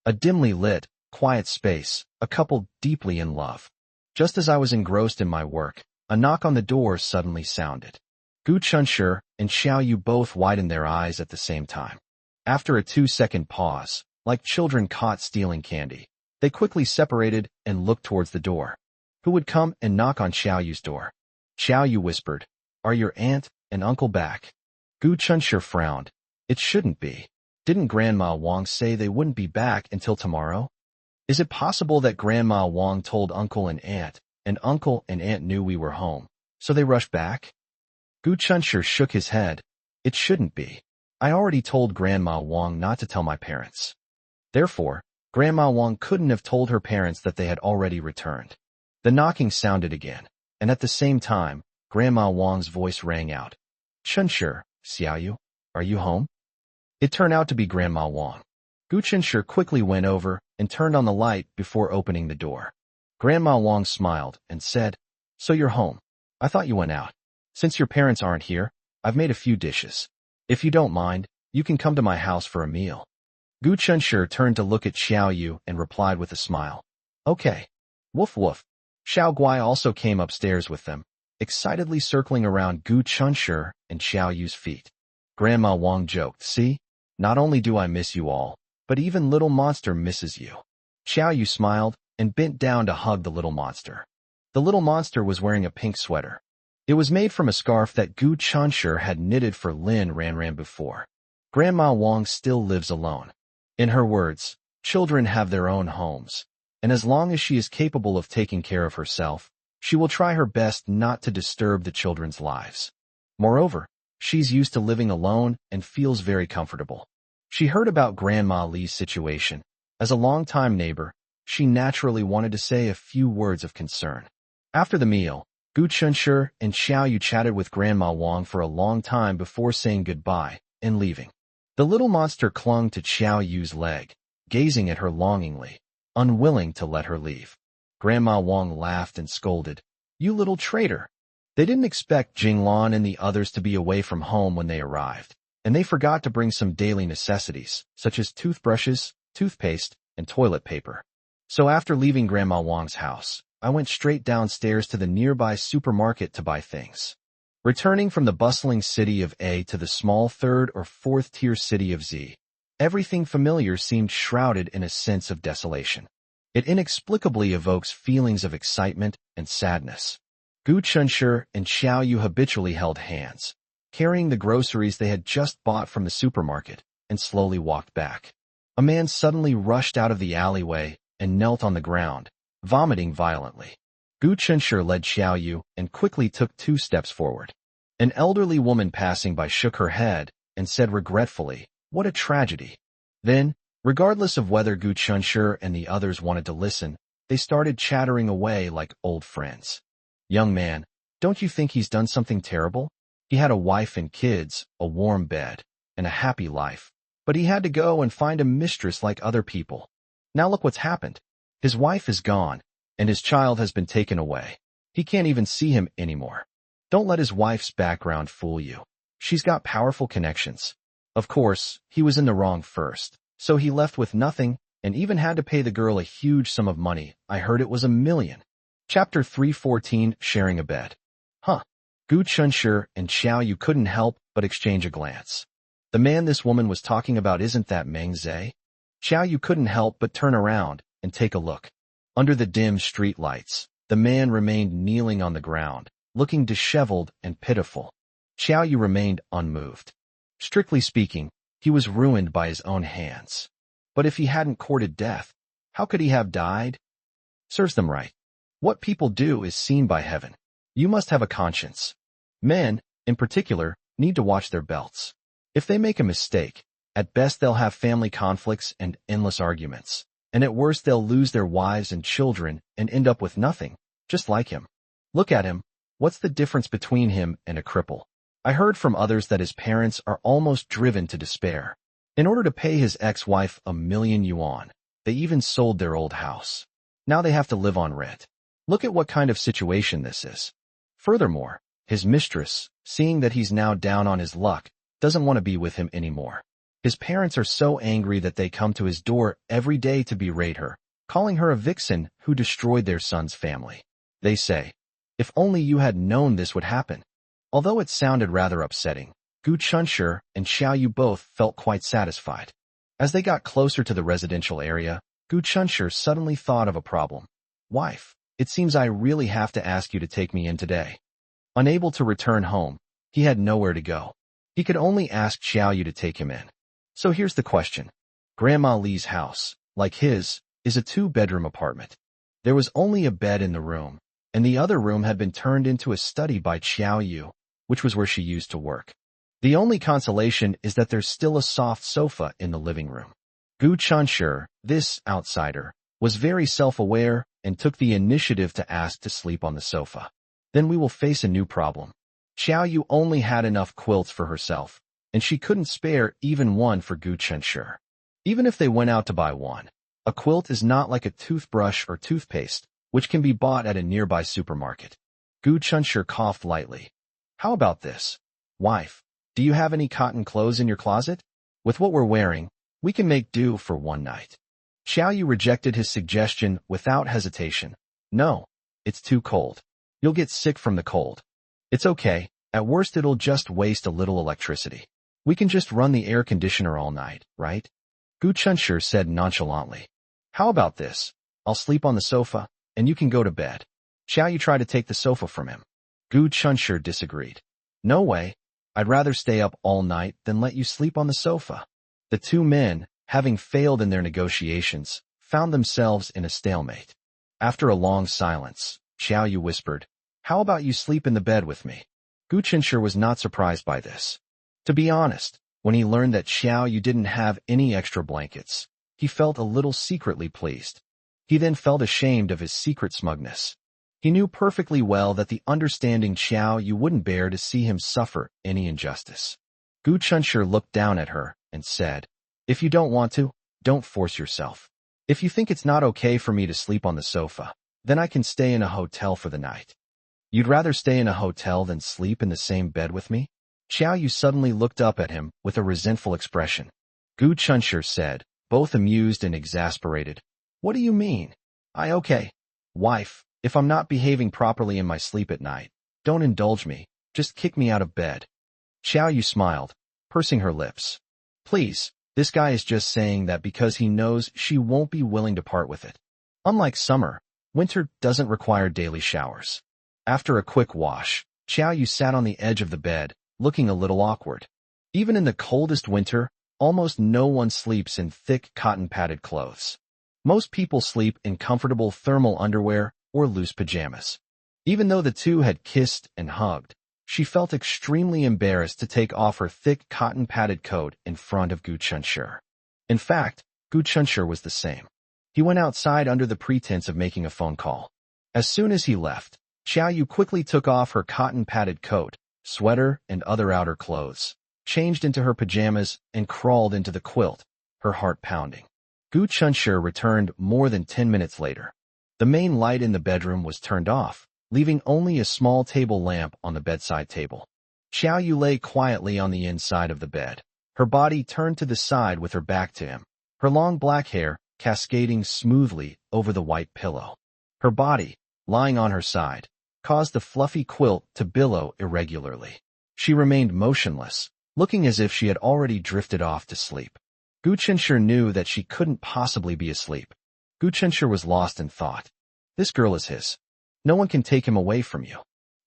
A dimly lit, quiet space, a couple deeply in love. Just as I was engrossed in my work, a knock on the door suddenly sounded. Gu Chunshur and Xiao Yu both widened their eyes at the same time. After a 2-second pause, like children caught stealing candy, they quickly separated and looked towards the door. Who would come and knock on Xiao Yu's door? Xiao Yu whispered, Are your aunt and uncle back? Gu Chunshur frowned. It shouldn't be. Didn't Grandma Wang say they wouldn't be back until tomorrow? Is it possible that Grandma Wang told uncle and aunt knew we were home, so they rushed back? Gu Chunshur shook his head. It shouldn't be. I already told Grandma Wang not to tell my parents. Therefore, Grandma Wang couldn't have told her parents that they had already returned. The knocking sounded again, and at the same time, Grandma Wang's voice rang out. Chunshur, Xiao Yu, are you home? It turned out to be Grandma Wang. Gu Chunshur quickly went over and turned on the light before opening the door. Grandma Wang smiled and said, So you're home. I thought you went out. Since your parents aren't here, I've made a few dishes. If you don't mind, you can come to my house for a meal. Gu Chunshur turned to look at Xiao Yu and replied with a smile. Okay. Woof woof. Xiao Guai also came upstairs with them, excitedly circling around Gu Chunshur and Xiao Yu's feet. Grandma Wang joked, See? Not only do I miss you all, but even little monster misses you. Xiao Yu smiled and bent down to hug the little monster. The little monster was wearing a pink sweater. It was made from a scarf that Gu Chunshur had knitted for Lin Ranran before. Grandma Wang still lives alone. In her words, children have their own homes, and as long as she is capable of taking care of herself, she will try her best not to disturb the children's lives. Moreover, she's used to living alone and feels very comfortable. She heard about Grandma Li's situation. As a longtime neighbor, she naturally wanted to say a few words of concern. After the meal, Gu Chunshur and Xiao Yu chatted with Grandma Wang for a long time before saying goodbye and leaving. The little monster clung to Xiao Yu's leg, gazing at her longingly, unwilling to let her leave. Grandma Wang laughed and scolded, You little traitor! They didn't expect Jinglan and the others to be away from home when they arrived, and they forgot to bring some daily necessities, such as toothbrushes, toothpaste, and toilet paper. So after leaving Grandma Wang's house, I went straight downstairs to the nearby supermarket to buy things. Returning from the bustling city of A to the small 3rd or 4th tier city of Z, everything familiar seemed shrouded in a sense of desolation. It inexplicably evokes feelings of excitement and sadness. Gu Chunshur and Xiao Yu habitually held hands, carrying the groceries they had just bought from the supermarket, and slowly walked back. A man suddenly rushed out of the alleyway and knelt on the ground, vomiting violently. Gu Chunshur led Xiao Yu and quickly took 2 steps forward. An elderly woman passing by shook her head and said regretfully, What a tragedy. Then, regardless of whether Gu Chunshur and the others wanted to listen, they started chattering away like old friends. Young man, don't you think he's done something terrible? He had a wife and kids, a warm bed, and a happy life, but he had to go and find a mistress like other people. Now look what's happened. His wife is gone, and his child has been taken away. He can't even see him anymore. Don't let his wife's background fool you. She's got powerful connections. Of course, he was in the wrong first, so he left with nothing and even had to pay the girl a huge sum of money. I heard it was $1 million. Chapter 314, Sharing a Bed. Huh. Gu Chunshur and Xiao Yu couldn't help but exchange a glance. The man this woman was talking about, isn't that Meng Zhe? Xiao Yu couldn't help but turn around and take a look. Under the dim street lights, the man remained kneeling on the ground, looking disheveled and pitiful. Xiao Yu remained unmoved. Strictly speaking, He was ruined by his own hands. But if he hadn't courted death, how could he have died? Serves them right. What people do is seen by heaven. You must have a conscience. Men, in particular, need to watch their belts. If they make a mistake, at best they'll have family conflicts and endless arguments. And at worst they'll lose their wives and children and end up with nothing, just like him. Look at him. What's the difference between him and a cripple? I heard from others that his parents are almost driven to despair. In order to pay his ex-wife 1,000,000 yuan, they even sold their old house. Now they have to live on rent. Look at what kind of situation this is. Furthermore, his mistress, seeing that he's now down on his luck, doesn't want to be with him anymore. His parents are so angry that they come to his door every day to berate her, calling her a vixen who destroyed their son's family. They say, "If only you had known this would happen." Although it sounded rather upsetting, Gu Chunshi and Xiao Yu both felt quite satisfied. As they got closer to the residential area, Gu Chunshi suddenly thought of a problem. "Wife, it seems I really have to ask you to take me in today." Unable to return home, he had nowhere to go. He could only ask Xiao Yu to take him in. So here's the question. Grandma Li's house, like his, is a 2-bedroom apartment. There was only a bed in the room, and the other room had been turned into a study by Xiao Yu, which was where she used to work. The only consolation is that there's still a soft sofa in the living room. Gu Chunshi, this outsider, was very self-aware and took the initiative to ask to sleep on the sofa. Then we will face a new problem. Xiao Yu only had enough quilts for herself, and she couldn't spare even one for Gu Chunshi. Even if they went out to buy one, a quilt is not like a toothbrush or toothpaste, which can be bought at a nearby supermarket. Gu Chunshi coughed lightly. "How about this? Wife, do you have any cotton clothes in your closet? With what we're wearing, we can make do for one night." Xiao Yu rejected his suggestion without hesitation. "No, it's too cold. You'll get sick from the cold." "It's okay. At worst it'll just waste a little electricity. We can just run the air conditioner all night, right?" Gu Chunshi said nonchalantly. "How about this? I'll sleep on the sofa, and you can go to bed." Xiao Yu tried to take the sofa from him. Gu Chunshi disagreed. "No way. I'd rather stay up all night than let you sleep on the sofa." The two men, having failed in their negotiations, found themselves in a stalemate. After a long silence, Xiao Yu whispered, "How about you sleep in the bed with me?" Gu Chunshi was not surprised by this. To be honest, when he learned that Xiao Yu didn't have any extra blankets, he felt a little secretly pleased. He then felt ashamed of his secret smugness. He knew perfectly well that the understanding Xiao Yu wouldn't bear to see him suffer any injustice. Gu Chunshi looked down at her and said, "If you don't want to, don't force yourself. If you think it's not okay for me to sleep on the sofa, then I can stay in a hotel for the night." "You'd rather stay in a hotel than sleep in the same bed with me?" Xiao Yu suddenly looked up at him with a resentful expression. Gu Chunshi said, both amused and exasperated, "What do you mean? Okay. Wife, if I'm not behaving properly in my sleep at night, don't indulge me, just kick me out of bed." Xiao Yu smiled, pursing her lips. "Please, this guy is just saying that because he knows she won't be willing to part with it. Unlike summer, winter doesn't require daily showers." After a quick wash, Xiao Yu sat on the edge of the bed, looking a little awkward. Even in the coldest winter, almost no one sleeps in thick cotton-padded clothes. Most people sleep in comfortable thermal underwear or loose pajamas. Even though the two had kissed and hugged, she felt extremely embarrassed to take off her thick cotton-padded coat in front of Gu Chunshi. In fact, Gu Chunshi was the same. He went outside under the pretense of making a phone call. As soon as he left, Xiao Yu quickly took off her cotton-padded coat, sweater, and other outer clothes, changed into her pajamas, and crawled into the quilt, her heart pounding. Gu Chunshi returned more than 10 minutes later. The main light in the bedroom was turned off, leaving only a small table lamp on the bedside table. Xiao Yu lay quietly on the inside of the bed, her body turned to the side with her back to him, her long black hair cascading smoothly over the white pillow. Her body, lying on her side, caused the fluffy quilt to billow irregularly. She remained motionless, looking as if she had already drifted off to sleep. Gu Chunshi knew that she couldn't possibly be asleep. Gu Chunshi was lost in thought. This girl is his. No one can take him away from you.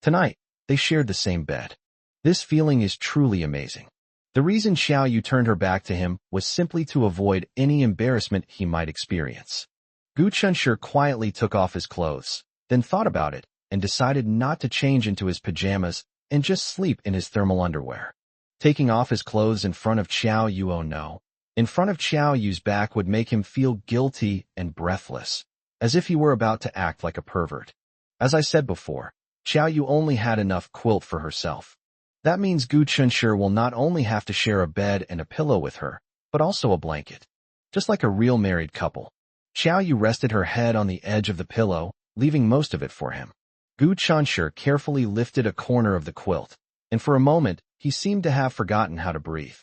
Tonight, they shared the same bed. This feeling is truly amazing. The reason Xiao Yu turned her back to him was simply to avoid any embarrassment he might experience. Gu Chunshi quietly took off his clothes, then thought about it, and decided not to change into his pajamas and just sleep in his thermal underwear. Taking off his clothes in front of Xiao Yu, oh no. In front of Xiao Yu's back would make him feel guilty and breathless, as if he were about to act like a pervert. As I said before, Xiao Yu only had enough quilt for herself. That means Gu Chunshi will not only have to share a bed and a pillow with her, but also a blanket. Just like a real married couple. Xiao Yu rested her head on the edge of the pillow, leaving most of it for him. Gu Chunshi carefully lifted a corner of the quilt, and for a moment, he seemed to have forgotten how to breathe.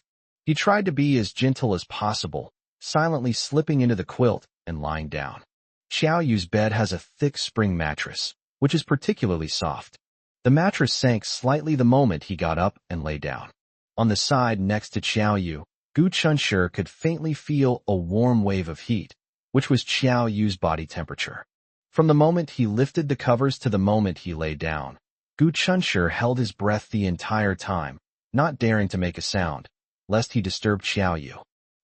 He tried to be as gentle as possible, silently slipping into the quilt and lying down. Xiao Yu's bed has a thick spring mattress, which is particularly soft. The mattress sank slightly the moment he got up and lay down. On the side next to Xiao Yu, Gu Chunshi could faintly feel a warm wave of heat, which was Xiao Yu's body temperature. From the moment he lifted the covers to the moment he lay down, Gu Chunshi held his breath the entire time, not daring to make a sound, lest he disturb Xiao Yu.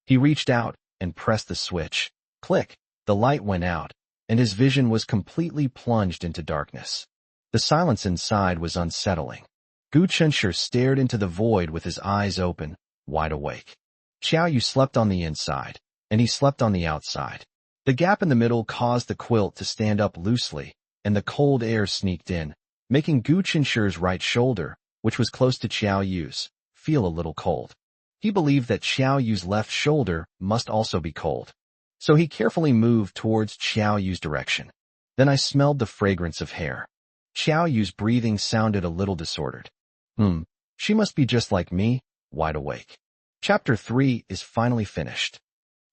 He reached out and pressed the switch. Click! The light went out, and his vision was completely plunged into darkness. The silence inside was unsettling. Gu Chunshi stared into the void with his eyes open, wide awake. Xiao Yu slept on the inside, and he slept on the outside. The gap in the middle caused the quilt to stand up loosely, and the cold air sneaked in, making Gu Chunshi's right shoulder, which was close to Xiao Yu's, feel a little cold. He believed that Xiao Yu's left shoulder must also be cold. So he carefully moved towards Xiao Yu's direction. Then I smelled the fragrance of hair. Xiao Yu's breathing sounded a little disordered. She must be just like me, wide awake. Chapter 3 is finally finished.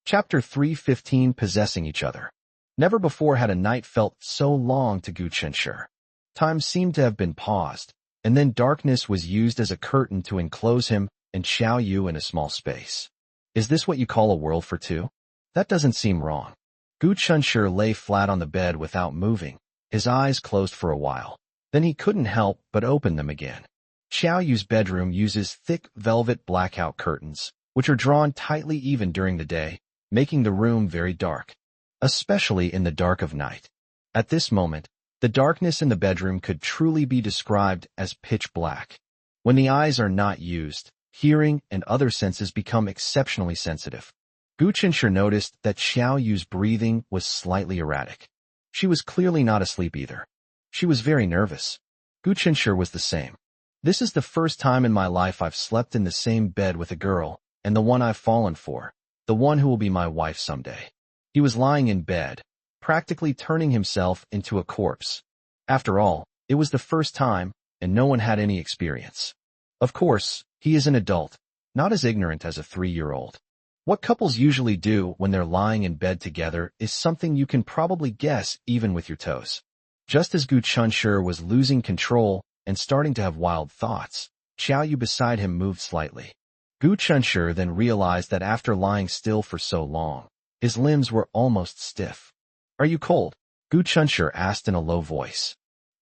Chapter 3:15 Possessing Each Other. Never before had a night felt so long to Gu Chunshi. Time seemed to have been paused, and then darkness was used as a curtain to enclose him and Xiao Yu in a small space. Is this what you call a world for two? That doesn't seem wrong. Gu Chunshi lay flat on the bed without moving, his eyes closed for a while. Then he couldn't help but open them again. Xiao Yu's bedroom uses thick velvet blackout curtains, which are drawn tightly even during the day, making the room very dark, especially in the dark of night. At this moment, the darkness in the bedroom could truly be described as pitch black. When the eyes are not used, hearing and other senses become exceptionally sensitive. Gu Chunshi noticed that Xiao Yu's breathing was slightly erratic. She was clearly not asleep either. She was very nervous. Gu Chunshi was the same. This is the first time in my life I've slept in the same bed with a girl, and the one I've fallen for, the one who will be my wife someday. He was lying in bed, practically turning himself into a corpse. After all, it was the first time, and no one had any experience. Of course, he is an adult, not as ignorant as a 3-year-old. What couples usually do when they're lying in bed together is something you can probably guess even with your toes. Just as Gu Chunshi was losing control and starting to have wild thoughts, Xiao Yu beside him moved slightly. Gu Chunshi then realized that after lying still for so long, his limbs were almost stiff. Are you cold? Gu Chunshi asked in a low voice.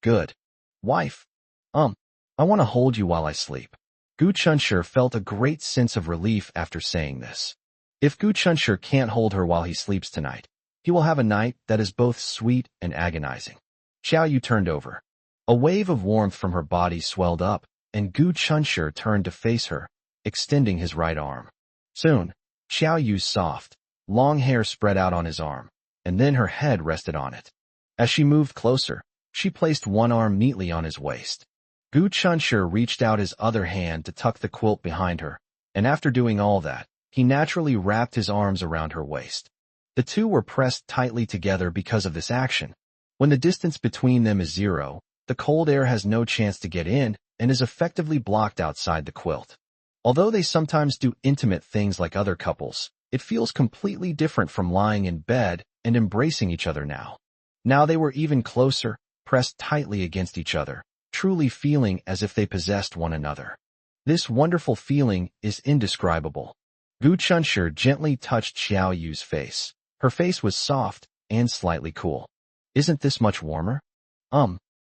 Good. Wife. I want to hold you while I sleep. Gu Chunshi felt a great sense of relief after saying this. If Gu Chunshi can't hold her while he sleeps tonight, he will have a night that is both sweet and agonizing. Xiao Yu turned over. A wave of warmth from her body swelled up, and Gu Chunshi turned to face her, extending his right arm. Soon, Xiao Yu's soft, long hair spread out on his arm, and then her head rested on it. As she moved closer, she placed one arm neatly on his waist. Gu Chunshi reached out his other hand to tuck the quilt behind her, and after doing all that, he naturally wrapped his arms around her waist. The two were pressed tightly together because of this action. When the distance between them is 0, the cold air has no chance to get in and is effectively blocked outside the quilt. Although they sometimes do intimate things like other couples, it feels completely different from lying in bed and embracing each other now. Now they were even closer, pressed tightly against each other, truly feeling as if they possessed one another. This wonderful feeling is indescribable. Gu Chunshi gently touched Xiao Yu's face. Her face was soft and slightly cool. Isn't this much warmer?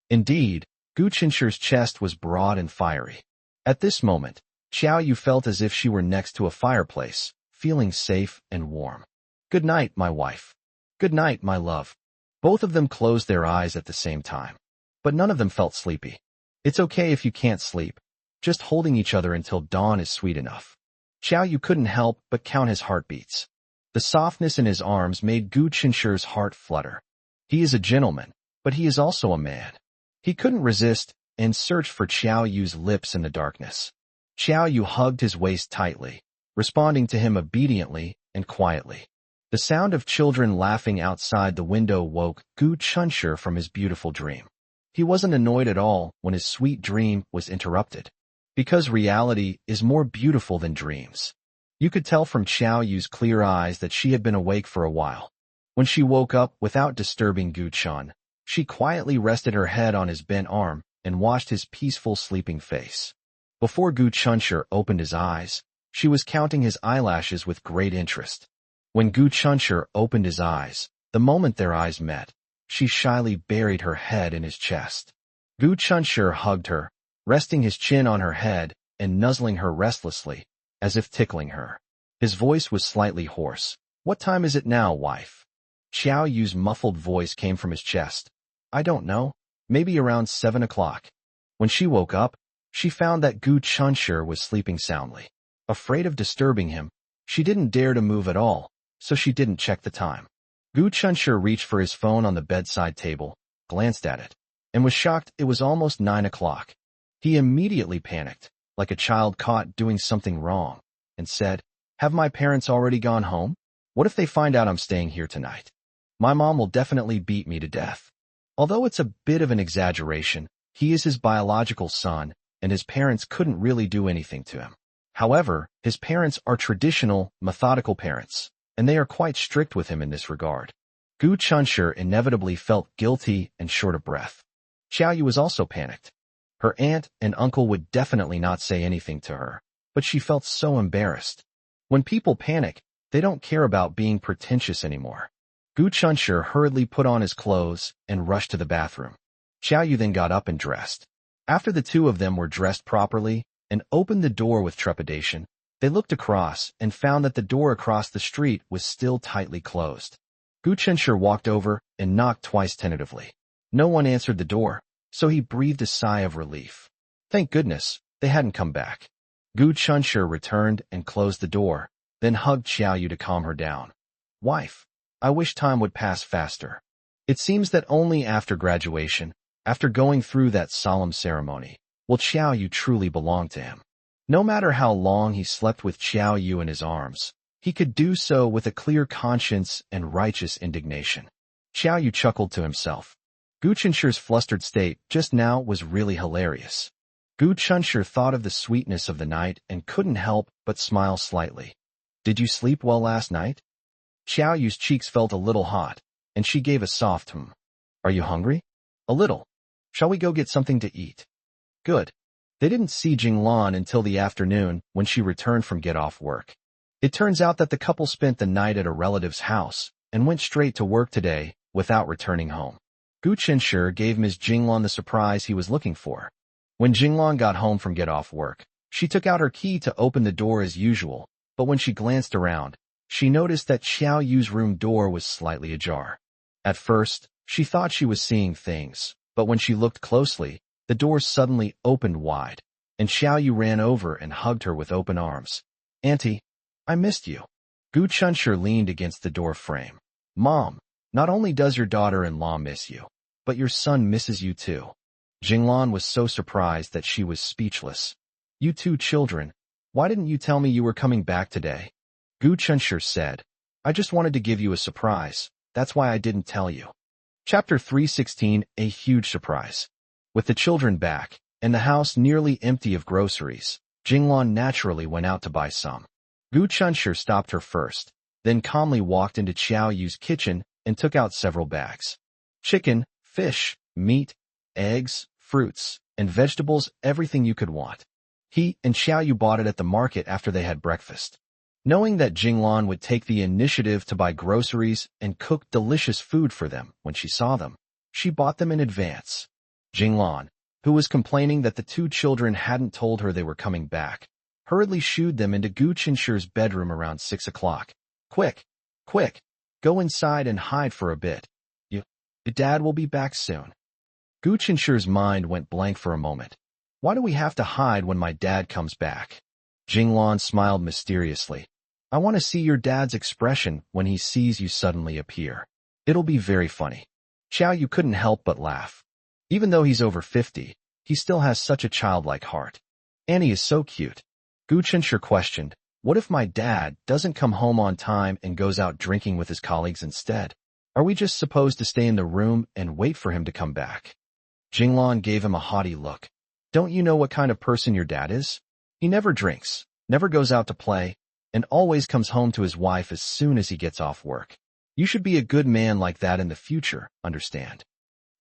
Indeed, Gu Chunshi's chest was broad and fiery. At this moment, Xiao Yu felt as if she were next to a fireplace, feeling safe and warm. Good night, my wife. Good night, my love. Both of them closed their eyes at the same time. But none of them felt sleepy. It's okay if you can't sleep. Just holding each other until dawn is sweet enough. Xiao Yu couldn't help but count his heartbeats. The softness in his arms made Gu Qinshi's heart flutter. He is a gentleman, but he is also a man. He couldn't resist and searched for Xiao Yu's lips in the darkness. Xiao Yu hugged his waist tightly, responding to him obediently and quietly. The sound of children laughing outside the window woke Gu Qinshi from his beautiful dream. He wasn't annoyed at all when his sweet dream was interrupted. Because reality is more beautiful than dreams. You could tell from Xiao Yu's clear eyes that she had been awake for a while. When she woke up without disturbing Gu Chen, she quietly rested her head on his bent arm and watched his peaceful sleeping face. Before Gu Qinshi opened his eyes, she was counting his eyelashes with great interest. When Gu Qinshi opened his eyes, the moment their eyes met, she shyly buried her head in his chest. Gu Qinshi hugged her, resting his chin on her head and nuzzling her restlessly, as if tickling her. His voice was slightly hoarse. What time is it now, wife? Xiao Yu's muffled voice came from his chest. I don't know. Maybe around 7 o'clock. When she woke up, she found that Gu Qinshi was sleeping soundly. Afraid of disturbing him, she didn't dare to move at all, so she didn't check the time. Gu Qinshi reached for his phone on the bedside table, glanced at it, and was shocked it was almost 9 o'clock. He immediately panicked, like a child caught doing something wrong, and said, Have my parents already gone home? What if they find out I'm staying here tonight? My mom will definitely beat me to death. Although it's a bit of an exaggeration, he is his biological son, and his parents couldn't really do anything to him. However, his parents are traditional, methodical parents, and they are quite strict with him in this regard. Gu Qinshi inevitably felt guilty and short of breath. Xiao Yu was also panicked. Her aunt and uncle would definitely not say anything to her, but she felt so embarrassed. When people panic, they don't care about being pretentious anymore. Gu Qinshi hurriedly put on his clothes and rushed to the bathroom. Xiao Yu then got up and dressed. After the two of them were dressed properly and opened the door with trepidation, they looked across and found that the door across the street was still tightly closed. Gu Qinshi walked over and knocked twice tentatively. No one answered the door, so he breathed a sigh of relief. Thank goodness, they hadn't come back. Gu Qinshi returned and closed the door, then hugged Xiao Yu to calm her down. Wife, I wish time would pass faster. It seems that only after graduation, after going through that solemn ceremony, will Xiao Yu truly belong to him. No matter how long he slept with Xiao Yu in his arms, he could do so with a clear conscience and righteous indignation. Xiao Yu chuckled to himself. Gu Qinshi's flustered state just now was really hilarious. Gu Qinshi thought of the sweetness of the night and couldn't help but smile slightly. Did you sleep well last night? Xiao Yu's cheeks felt a little hot, and she gave a soft "Hmm." Are you hungry? A little. Shall we go get something to eat? Good. They didn't see Jinglan until the afternoon when she returned from get-off work. It turns out that the couple spent the night at a relative's house and went straight to work today without returning home. Gu Qinshi gave Ms. Jinglan the surprise he was looking for. When Jinglan got home from get-off work, she took out her key to open the door as usual, but when she glanced around, she noticed that Xiao Yu's room door was slightly ajar. At first, she thought she was seeing things, but when she looked closely, the door suddenly opened wide, and Xiao Yu ran over and hugged her with open arms. Auntie, I missed you. Gu Qinshi leaned against the door frame. Mom, not only does your daughter-in-law miss you, but your son misses you too. Jinglan was so surprised that she was speechless. You two children, why didn't you tell me you were coming back today? Gu Qinshi said, I just wanted to give you a surprise. That's why I didn't tell you. Chapter 316, A Huge Surprise. With the children back, and the house nearly empty of groceries, Jinglan naturally went out to buy some. Gu Qinshi stopped her first, then calmly walked into Xiao Yu's kitchen and took out several bags. Chicken, fish, meat, eggs, fruits, and vegetables, everything you could want. He and Xiao Yu bought it at the market after they had breakfast. Knowing that Jinglan would take the initiative to buy groceries and cook delicious food for them when she saw them, she bought them in advance. Jinglan, who was complaining that the two children hadn't told her they were coming back, hurriedly shooed them into Gu Qinshi's bedroom around 6 o'clock. Quick, quick, go inside and hide for a bit. Your dad will be back soon. Gu Qinshi's mind went blank for a moment. Why do we have to hide when my dad comes back? Jinglan smiled mysteriously. I want to see your dad's expression when he sees you suddenly appear. It'll be very funny. Xiaoyu couldn't help but laugh. Even though he's over 50, he still has such a childlike heart. Annie is so cute. Gu Qinshe questioned, what if my dad doesn't come home on time and goes out drinking with his colleagues instead? Are we just supposed to stay in the room and wait for him to come back? Jinglan gave him a haughty look. Don't you know what kind of person your dad is? He never drinks, never goes out to play, and always comes home to his wife as soon as he gets off work. You should be a good man like that in the future, understand?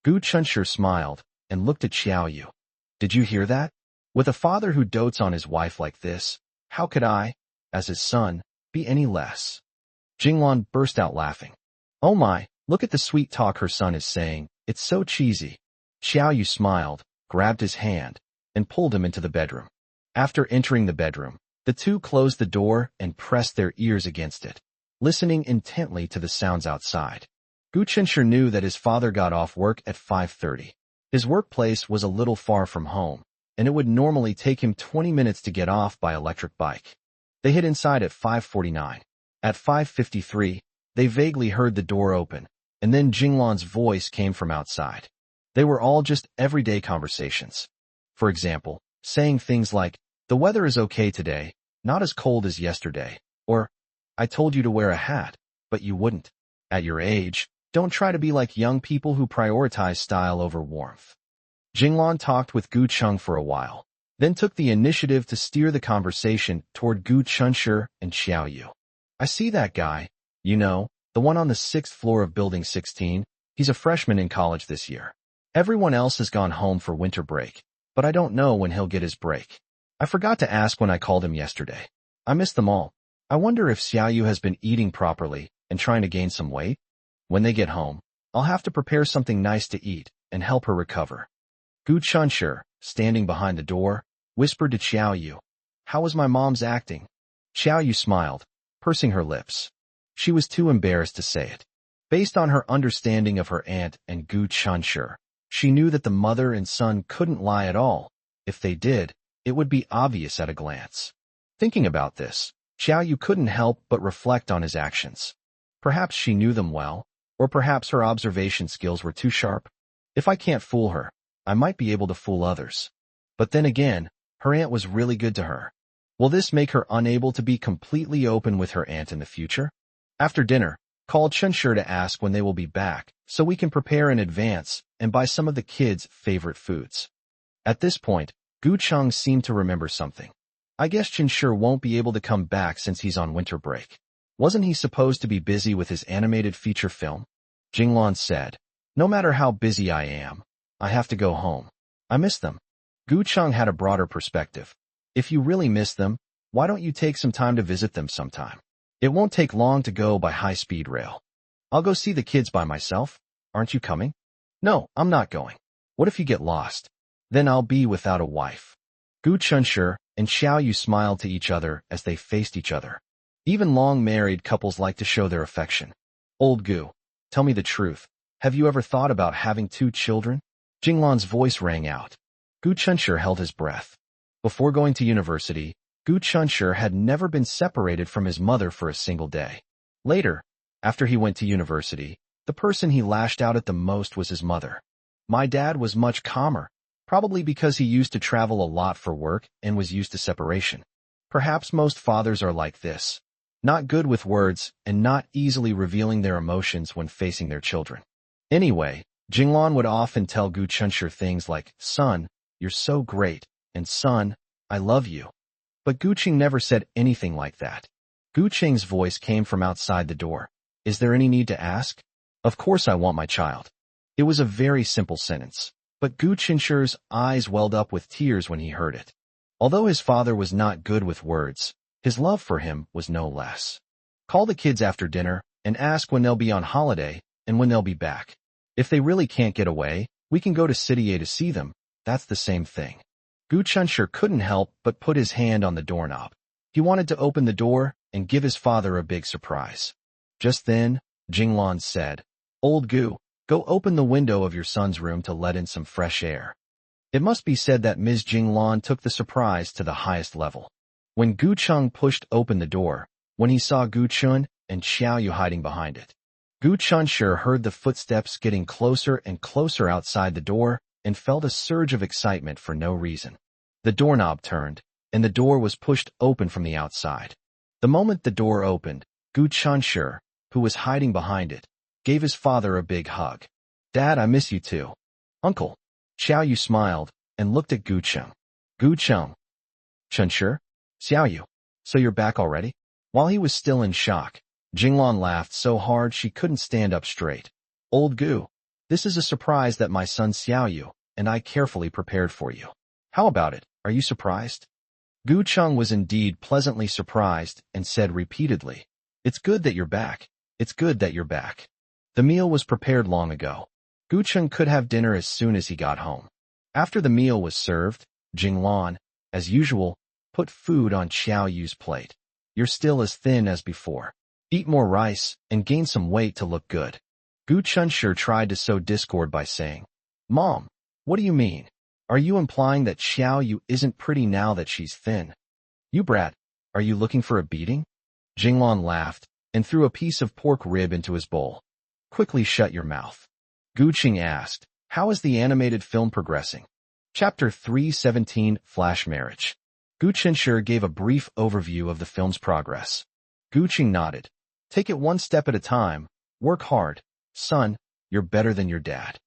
Gu Qinshe smiled and looked at Xiaoyu. Did you hear that? With a father who dotes on his wife like this, how could I, as his son, be any less? Jinglan burst out laughing. Oh my, look at the sweet talk her son is saying, it's so cheesy. Xiaoyu smiled, grabbed his hand, and pulled him into the bedroom. After entering the bedroom, the two closed the door and pressed their ears against it, listening intently to the sounds outside. Gu Qinshe knew that his father got off work at 5:30. His workplace was a little far from home, and it would normally take him 20 minutes to get off by electric bike. They hid inside at 5:49. At 5:53, they vaguely heard the door open, and then Jinglan's voice came from outside. They were all just everyday conversations. For example, saying things like, the weather is okay today, not as cold as yesterday, or, I told you to wear a hat, but you wouldn't. At your age, don't try to be like young people who prioritize style over warmth. Jinglan talked with Gu Cheng for a while, then took the initiative to steer the conversation toward Gu Qinshe and Xiaoyu. I see that guy, you know, the one on the 6th floor of Building 16, he's a freshman in college this year. Everyone else has gone home for winter break, but I don't know when he'll get his break. I forgot to ask when I called him yesterday. I missed them all. I wonder if Xiaoyu has been eating properly and trying to gain some weight. When they get home, I'll have to prepare something nice to eat and help her recover. Gu Qinshe, standing behind the door, whispered to Xiaoyu, how was my mom's acting? Xiaoyu smiled, pursing her lips. She was too embarrassed to say it. Based on her understanding of her aunt and Gu Qinshe, she knew that the mother and son couldn't lie at all. If they did, it would be obvious at a glance. Thinking about this, Xiaoyu couldn't help but reflect on his actions. Perhaps she knew them well, or perhaps her observation skills were too sharp. If I can't fool her, I might be able to fool others. But then again, her aunt was really good to her. Will this make her unable to be completely open with her aunt in the future? After dinner, call Qinshe to ask when they will be back, so we can prepare in advance and buy some of the kids' favorite foods. At this point, Gu Cheng seemed to remember something. I guess Qinshe won't be able to come back since he's on winter break. Wasn't he supposed to be busy with his animated feature film? Jinglan said, no matter how busy I am, I have to go home. I miss them. Gu Cheng had a broader perspective. If you really miss them, why don't you take some time to visit them sometime? It won't take long to go by high-speed rail. I'll go see the kids by myself. Aren't you coming? No, I'm not going. What if you get lost? Then I'll be without a wife. Gu Qinshe and Xiaoyu smiled to each other as they faced each other. Even long-married couples like to show their affection. Old Gu, tell me the truth. Have you ever thought about having 2 children? Jinglan's voice rang out. Gu Qinshe held his breath. Before going to university, Gu Qinshe had never been separated from his mother for a single day. Later, after he went to university, the person he lashed out at the most was his mother. My dad was much calmer, probably because he used to travel a lot for work and was used to separation. Perhaps most fathers are like this, not good with words and not easily revealing their emotions when facing their children. Anyway, Jinglan would often tell Gu Qinshe things like, son, you're so great, and son, I love you. But Gu Qing never said anything like that. Gu Qing's voice came from outside the door. Is there any need to ask? Of course I want my child. It was a very simple sentence, but Gu Qinshe's eyes welled up with tears when he heard it. Although his father was not good with words, his love for him was no less. Call the kids after dinner and ask when they'll be on holiday and when they'll be back. If they really can't get away, we can go to City A to see them. That's the same thing. Gu Chunshur couldn't help but put his hand on the doorknob. He wanted to open the door and give his father a big surprise. Just then, Jinglan said, "Old Gu, go open the window of your son's room to let in some fresh air." It must be said that Ms. Jinglan took the surprise to the highest level. When Gu Chung pushed open the door, when he saw Gu Chun and Xiao Yu hiding behind it, Gu Chunshur heard the footsteps getting closer and closer outside the door and felt a surge of excitement for no reason. The doorknob turned, and the door was pushed open from the outside. The moment the door opened, Gu Chunshur, who was hiding behind it, gave his father a big hug. "Dad, I miss you too." "Uncle." Xiao Yu smiled and looked at Gu Chung. "Gu Chung. Chunshur? Xiao Yu. So you're back already?" While he was still in shock, Jinglan laughed so hard she couldn't stand up straight. "Old Gu, this is a surprise that my son Xiao Yu and I carefully prepared for you. How about it? Are you surprised?" Gu Chung was indeed pleasantly surprised and said repeatedly, "It's good that you're back. It's good that you're back." The meal was prepared long ago. Gu Chung could have dinner as soon as he got home. After the meal was served, Jinglan, as usual, put food on Xiao Yu's plate. "You're still as thin as before. Eat more rice and gain some weight to look good." Gu Chunshur tried to sow discord by saying, "Mom, what do you mean? Are you implying that Xiao Yu isn't pretty now that she's thin? You brat, are you looking for a beating?" Jinglan laughed and threw a piece of pork rib into his bowl. "Quickly shut your mouth." Gu Ching asked, "How is the animated film progressing?" Chapter 317, Flash Marriage. Gu Chunshur gave a brief overview of the film's progress. Gu Ching nodded. "Take it one step at a time. Work hard. Son, you're better than your dad."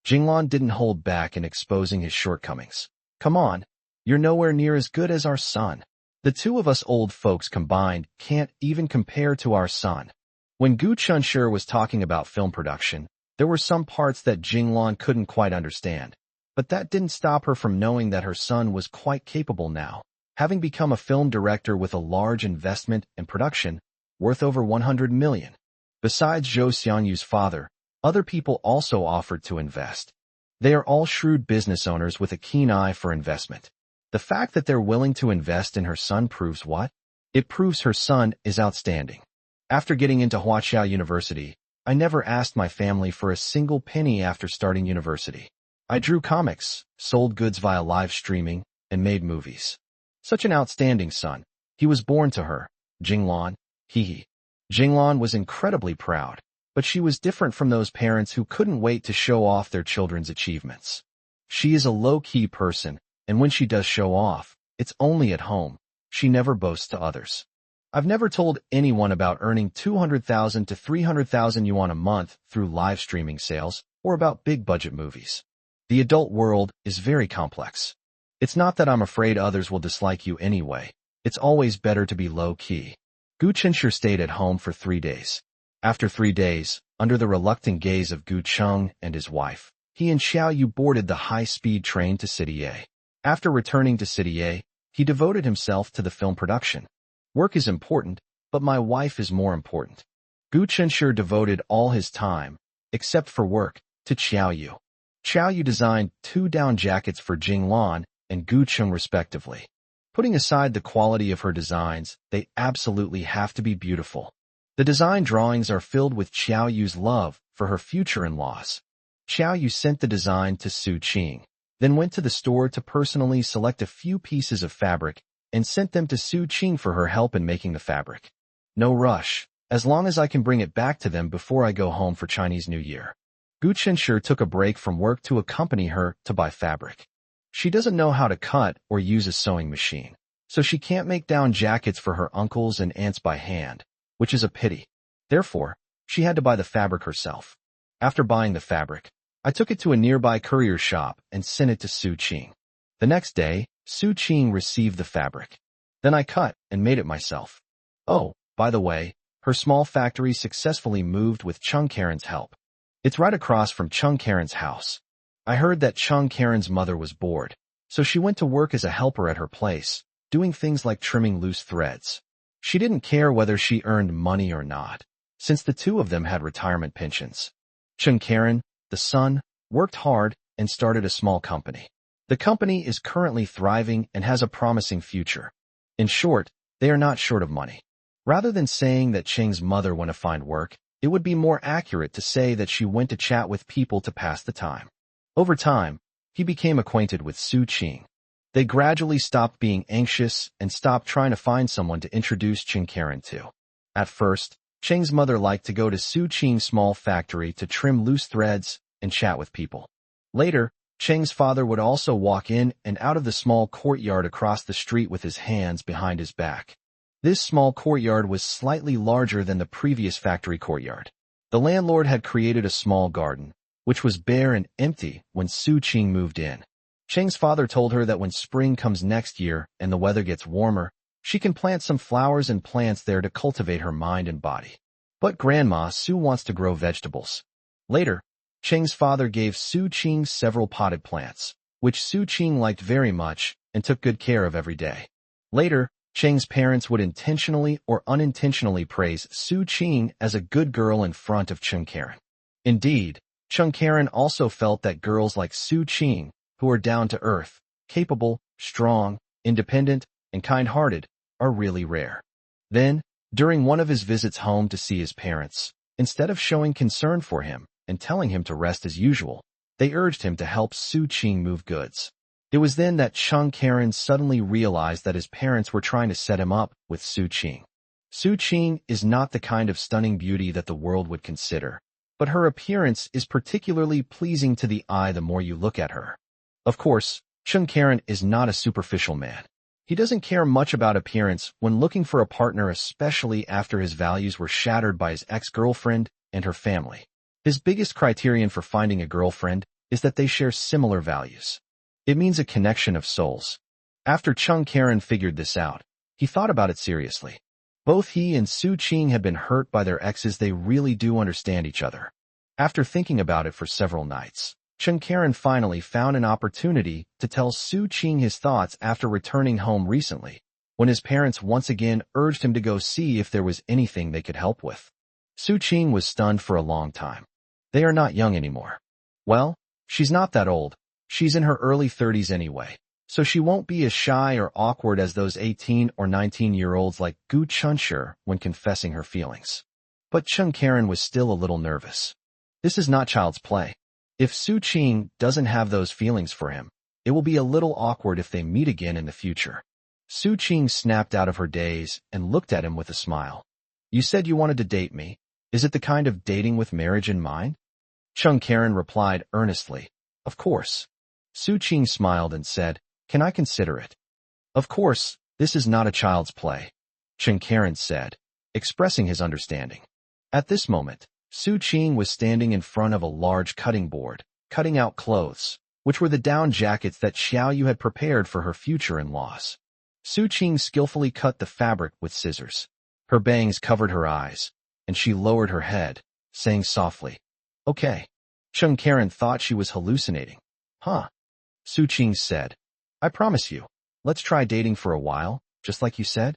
Jinglan didn't hold back in exposing his shortcomings. "Come on, you're nowhere near as good as our son. The two of us old folks combined can't even compare to our son." When Gu Chunshur was talking about film production, there were some parts that Jinglan couldn't quite understand, but that didn't stop her from knowing that her son was quite capable now, having become a film director with a large investment and production worth over 100 million. Besides Zhou Xianyu's father, other people also offered to invest. They are all shrewd business owners with a keen eye for investment. The fact that they're willing to invest in her son proves what? It proves her son is outstanding. After getting into Huaqiao University, I never asked my family for a single penny after starting university. I drew comics, sold goods via live streaming, and made movies. Such an outstanding son. He was born to her. Jinglan, hee. Jinglan was incredibly proud, but she was different from those parents who couldn't wait to show off their children's achievements. She is a low-key person, and when she does show off, it's only at home. She never boasts to others. I've never told anyone about earning 200,000 to 300,000 yuan a month through live streaming sales or about big-budget movies. The adult world is very complex. It's not that I'm afraid others will dislike you anyway. It's always better to be low-key. Gu Chunshur stayed at home for 3 days. After 3 days, under the reluctant gaze of Gu Chung and his wife, he and Xiao Yu boarded the high-speed train to City A. After returning to City A, he devoted himself to the film production. "Work is important, but my wife is more important." Gu Chunshur devoted all his time, except for work, to Xiao Yu. Xiao Yu designed 2 down jackets for Jinglan and Gu Chung respectively. Putting aside the quality of her designs, they absolutely have to be beautiful. The design drawings are filled with Xiao Yu's love for her future in-laws. Xiao Yu sent the design to Su Qing, then went to the store to personally select a few pieces of fabric and sent them to Su Qing for her help in making the fabric. "No rush, as long as I can bring it back to them before I go home for Chinese New Year." Gu Chunshur took a break from work to accompany her to buy fabric. She doesn't know how to cut or use a sewing machine, so she can't make down jackets for her uncles and aunts by hand, which is a pity. Therefore, she had to buy the fabric herself. After buying the fabric, I took it to a nearby courier shop and sent it to Su Qing. The next day, Su Qing received the fabric. Then I cut and made it myself. Oh, by the way, her small factory successfully moved with Chung Karen's help. It's right across from Chung Karen's house. I heard that Chung Karen's mother was bored, so she went to work as a helper at her place, doing things like trimming loose threads. She didn't care whether she earned money or not, since the two of them had retirement pensions. Chung Karen, the son, worked hard and started a small company. The company is currently thriving and has a promising future. In short, they are not short of money. Rather than saying that Cheng's mother went to find work, it would be more accurate to say that she went to chat with people to pass the time. Over time, he became acquainted with Su Qing. They gradually stopped being anxious and stopped trying to find someone to introduce Cheng Karen to. At first, Cheng's mother liked to go to Su Qing's small factory to trim loose threads and chat with people. Later, Cheng's father would also walk in and out of the small courtyard across the street with his hands behind his back. This small courtyard was slightly larger than the previous factory courtyard. The landlord had created a small garden, which was bare and empty when Su Qing moved in. Cheng's father told her that when spring comes next year and the weather gets warmer, she can plant some flowers and plants there to cultivate her mind and body. But Grandma Su wants to grow vegetables. Later, Cheng's father gave Su Qing several potted plants, which Su Qing liked very much and took good care of every day. Later, Cheng's parents would intentionally or unintentionally praise Su Qing as a good girl in front of Cheng Karen. Indeed, Cheng Karen also felt that girls like Su Qing, who are down-to-earth, capable, strong, independent, and kind-hearted, are really rare. Then, during one of his visits home to see his parents, instead of showing concern for him and telling him to rest as usual, they urged him to help Su Qing move goods. It was then that Cheng Karen suddenly realized that his parents were trying to set him up with Su Qing. Su Qing is not the kind of stunning beauty that the world would consider, but her appearance is particularly pleasing to the eye the more you look at her. Of course, Cheng Karen is not a superficial man. He doesn't care much about appearance when looking for a partner, especially after his values were shattered by his ex-girlfriend and her family. His biggest criterion for finding a girlfriend is that they share similar values. It means a connection of souls. After Cheng Karen figured this out, he thought about it seriously. Both he and Su Qing had been hurt by their exes. They really do understand each other. After thinking about it for several nights, Cheng Karen finally found an opportunity to tell Su Qing his thoughts after returning home recently, when his parents once again urged him to go see if there was anything they could help with. Su Qing was stunned for a long time. They are not young anymore. Well, she's not that old. She's in her early 30s anyway, so she won't be as shy or awkward as those 18 or 19-year-olds like Gu Chunshi when confessing her feelings. But Cheng Karen was still a little nervous. This is not child's play. If Su Qing doesn't have those feelings for him, it will be a little awkward if they meet again in the future. Su Qing snapped out of her daze and looked at him with a smile. You said you wanted to date me. Is it the kind of dating with marriage in mind? Cheng Karen replied earnestly, Of course. Su Qing smiled and said, Can I consider it? Of course, this is not a child's play, Cheng Karen said, expressing his understanding. At this moment, Su Qing was standing in front of a large cutting board, cutting out clothes, which were the down jackets that Xiao Yu had prepared for her future in-laws. Su Qing skillfully cut the fabric with scissors. Her bangs covered her eyes, and she lowered her head, saying softly, Okay. Cheng Karen thought she was hallucinating. Huh? Su Qing said, I promise you, let's try dating for a while, just like you said.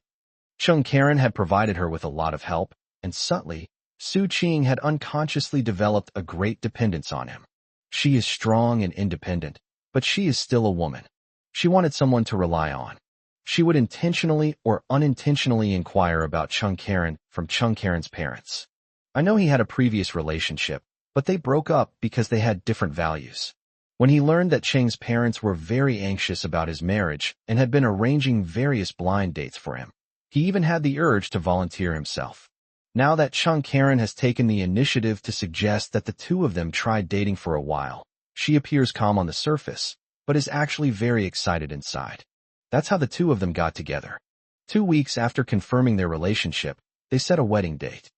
Cheng Karen had provided her with a lot of help, and subtly, Su Qing had unconsciously developed a great dependence on him. She is strong and independent, but she is still a woman. She wanted someone to rely on. She would intentionally or unintentionally inquire about Cheng Karen from Cheng Karen's parents. I know he had a previous relationship, but they broke up because they had different values. When he learned that Cheng's parents were very anxious about his marriage and had been arranging various blind dates for him, he even had the urge to volunteer himself. Now that Cheng Karen has taken the initiative to suggest that the two of them tried dating for a while, she appears calm on the surface, but is actually very excited inside. That's how the two of them got together. 2 weeks after confirming their relationship, they set a wedding date.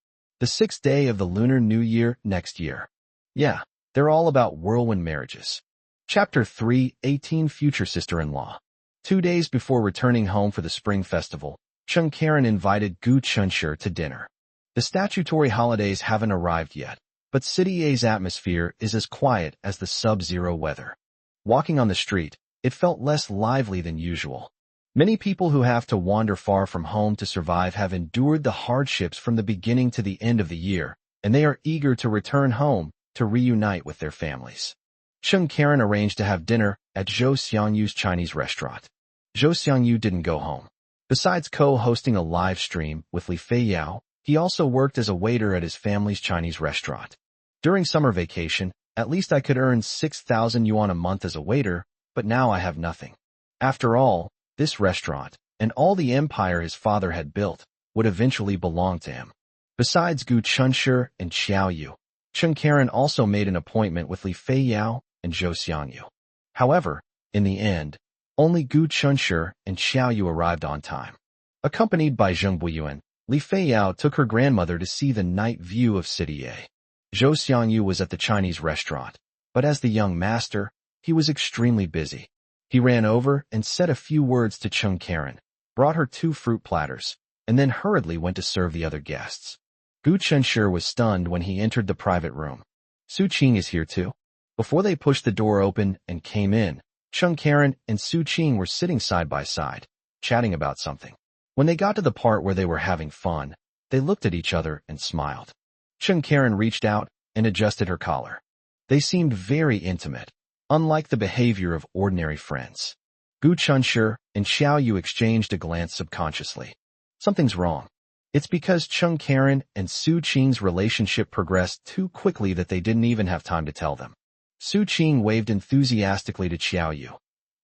The 6th day of the Lunar New Year next year. Yeah, they're all about whirlwind marriages. Chapter 3, 18 Future Sister-in-Law. 2 days before returning home for the Spring Festival, Cheng Karen invited Gu Chunshi to dinner. The statutory holidays haven't arrived yet, but City A's atmosphere is as quiet as the sub-zero weather. Walking on the street, it felt less lively than usual. Many people who have to wander far from home to survive have endured the hardships from the beginning to the end of the year, and they are eager to return home to reunite with their families. Cheng Karen arranged to have dinner at Zhou Xiangyu's Chinese restaurant. Zhou Xiangyu didn't go home. Besides co-hosting a live stream with Li Feiyao, he also worked as a waiter at his family's Chinese restaurant. During summer vacation, at least I could earn 6,000 yuan a month as a waiter, but now I have nothing. After all, this restaurant, and all the empire his father had built, would eventually belong to him. Besides Gu Chunshi and Xiao Yu, Chen Karen also made an appointment with Li Feiyao and Zhou Xiangyu. However, in the end, only Gu Chunshi and Xiao Yu arrived on time. Accompanied by Zheng Buiyuan, Li Feiyao took her grandmother to see the night view of City A. Zhou Xiangyu was at the Chinese restaurant, but as the young master, he was extremely busy. He ran over and said a few words to Chen Karen, brought her 2 fruit platters, and then hurriedly went to serve the other guests. Gu Chunshi was stunned when he entered the private room. Su Qing is here too. Before they pushed the door open and came in, Chen Karen and Su Qing were sitting side by side, chatting about something. When they got to the part where they were having fun, they looked at each other and smiled. Chen Karen reached out and adjusted her collar. They seemed very intimate, unlike the behavior of ordinary friends. Gu Chunshi and Xiao Yu exchanged a glance subconsciously. Something's wrong. It's because Chen Karen and Su Qing's relationship progressed too quickly that they didn't even have time to tell them. Su Qing waved enthusiastically to Xiao Yu.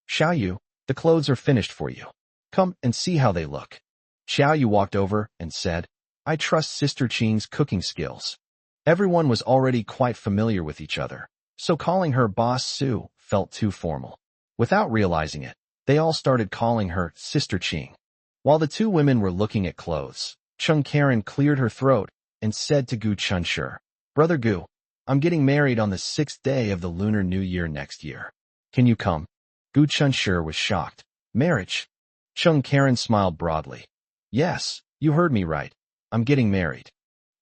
Xiao Yu, the clothes are finished for you. Come and see how they look. Xiao Yu walked over and said, I trust Sister Qing's cooking skills. Everyone was already quite familiar with each other, so calling her Boss Su felt too formal. Without realizing it, they all started calling her Sister Qing. While the 2 women were looking at clothes, Chen Karen cleared her throat and said to Gu Chunshi, Brother Gu, I'm getting married on the 6th day of the Lunar New Year next year. Can you come? Gu Chunshi was shocked. Marriage? Chen Karen smiled broadly. Yes, you heard me right. I'm getting married.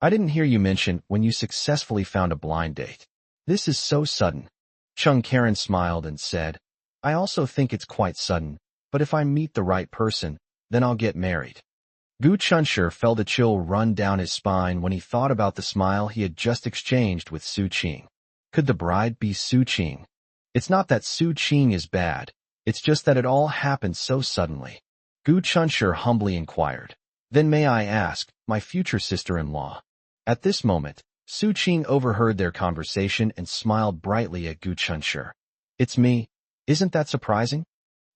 I didn't hear you mention when you successfully found a blind date. This is so sudden. Chen Karen smiled and said, I also think it's quite sudden, but if I meet the right person, then I'll get married. Gu Chunshi felt a chill run down his spine when he thought about the smile he had just exchanged with Su Qing. Could the bride be Su Qing? It's not that Su Qing is bad, it's just that it all happened so suddenly. Gu Chunshi humbly inquired, Then may I ask, my future sister-in-law? At this moment, Su Qing overheard their conversation and smiled brightly at Gu Chunshi. It's me. Isn't that surprising?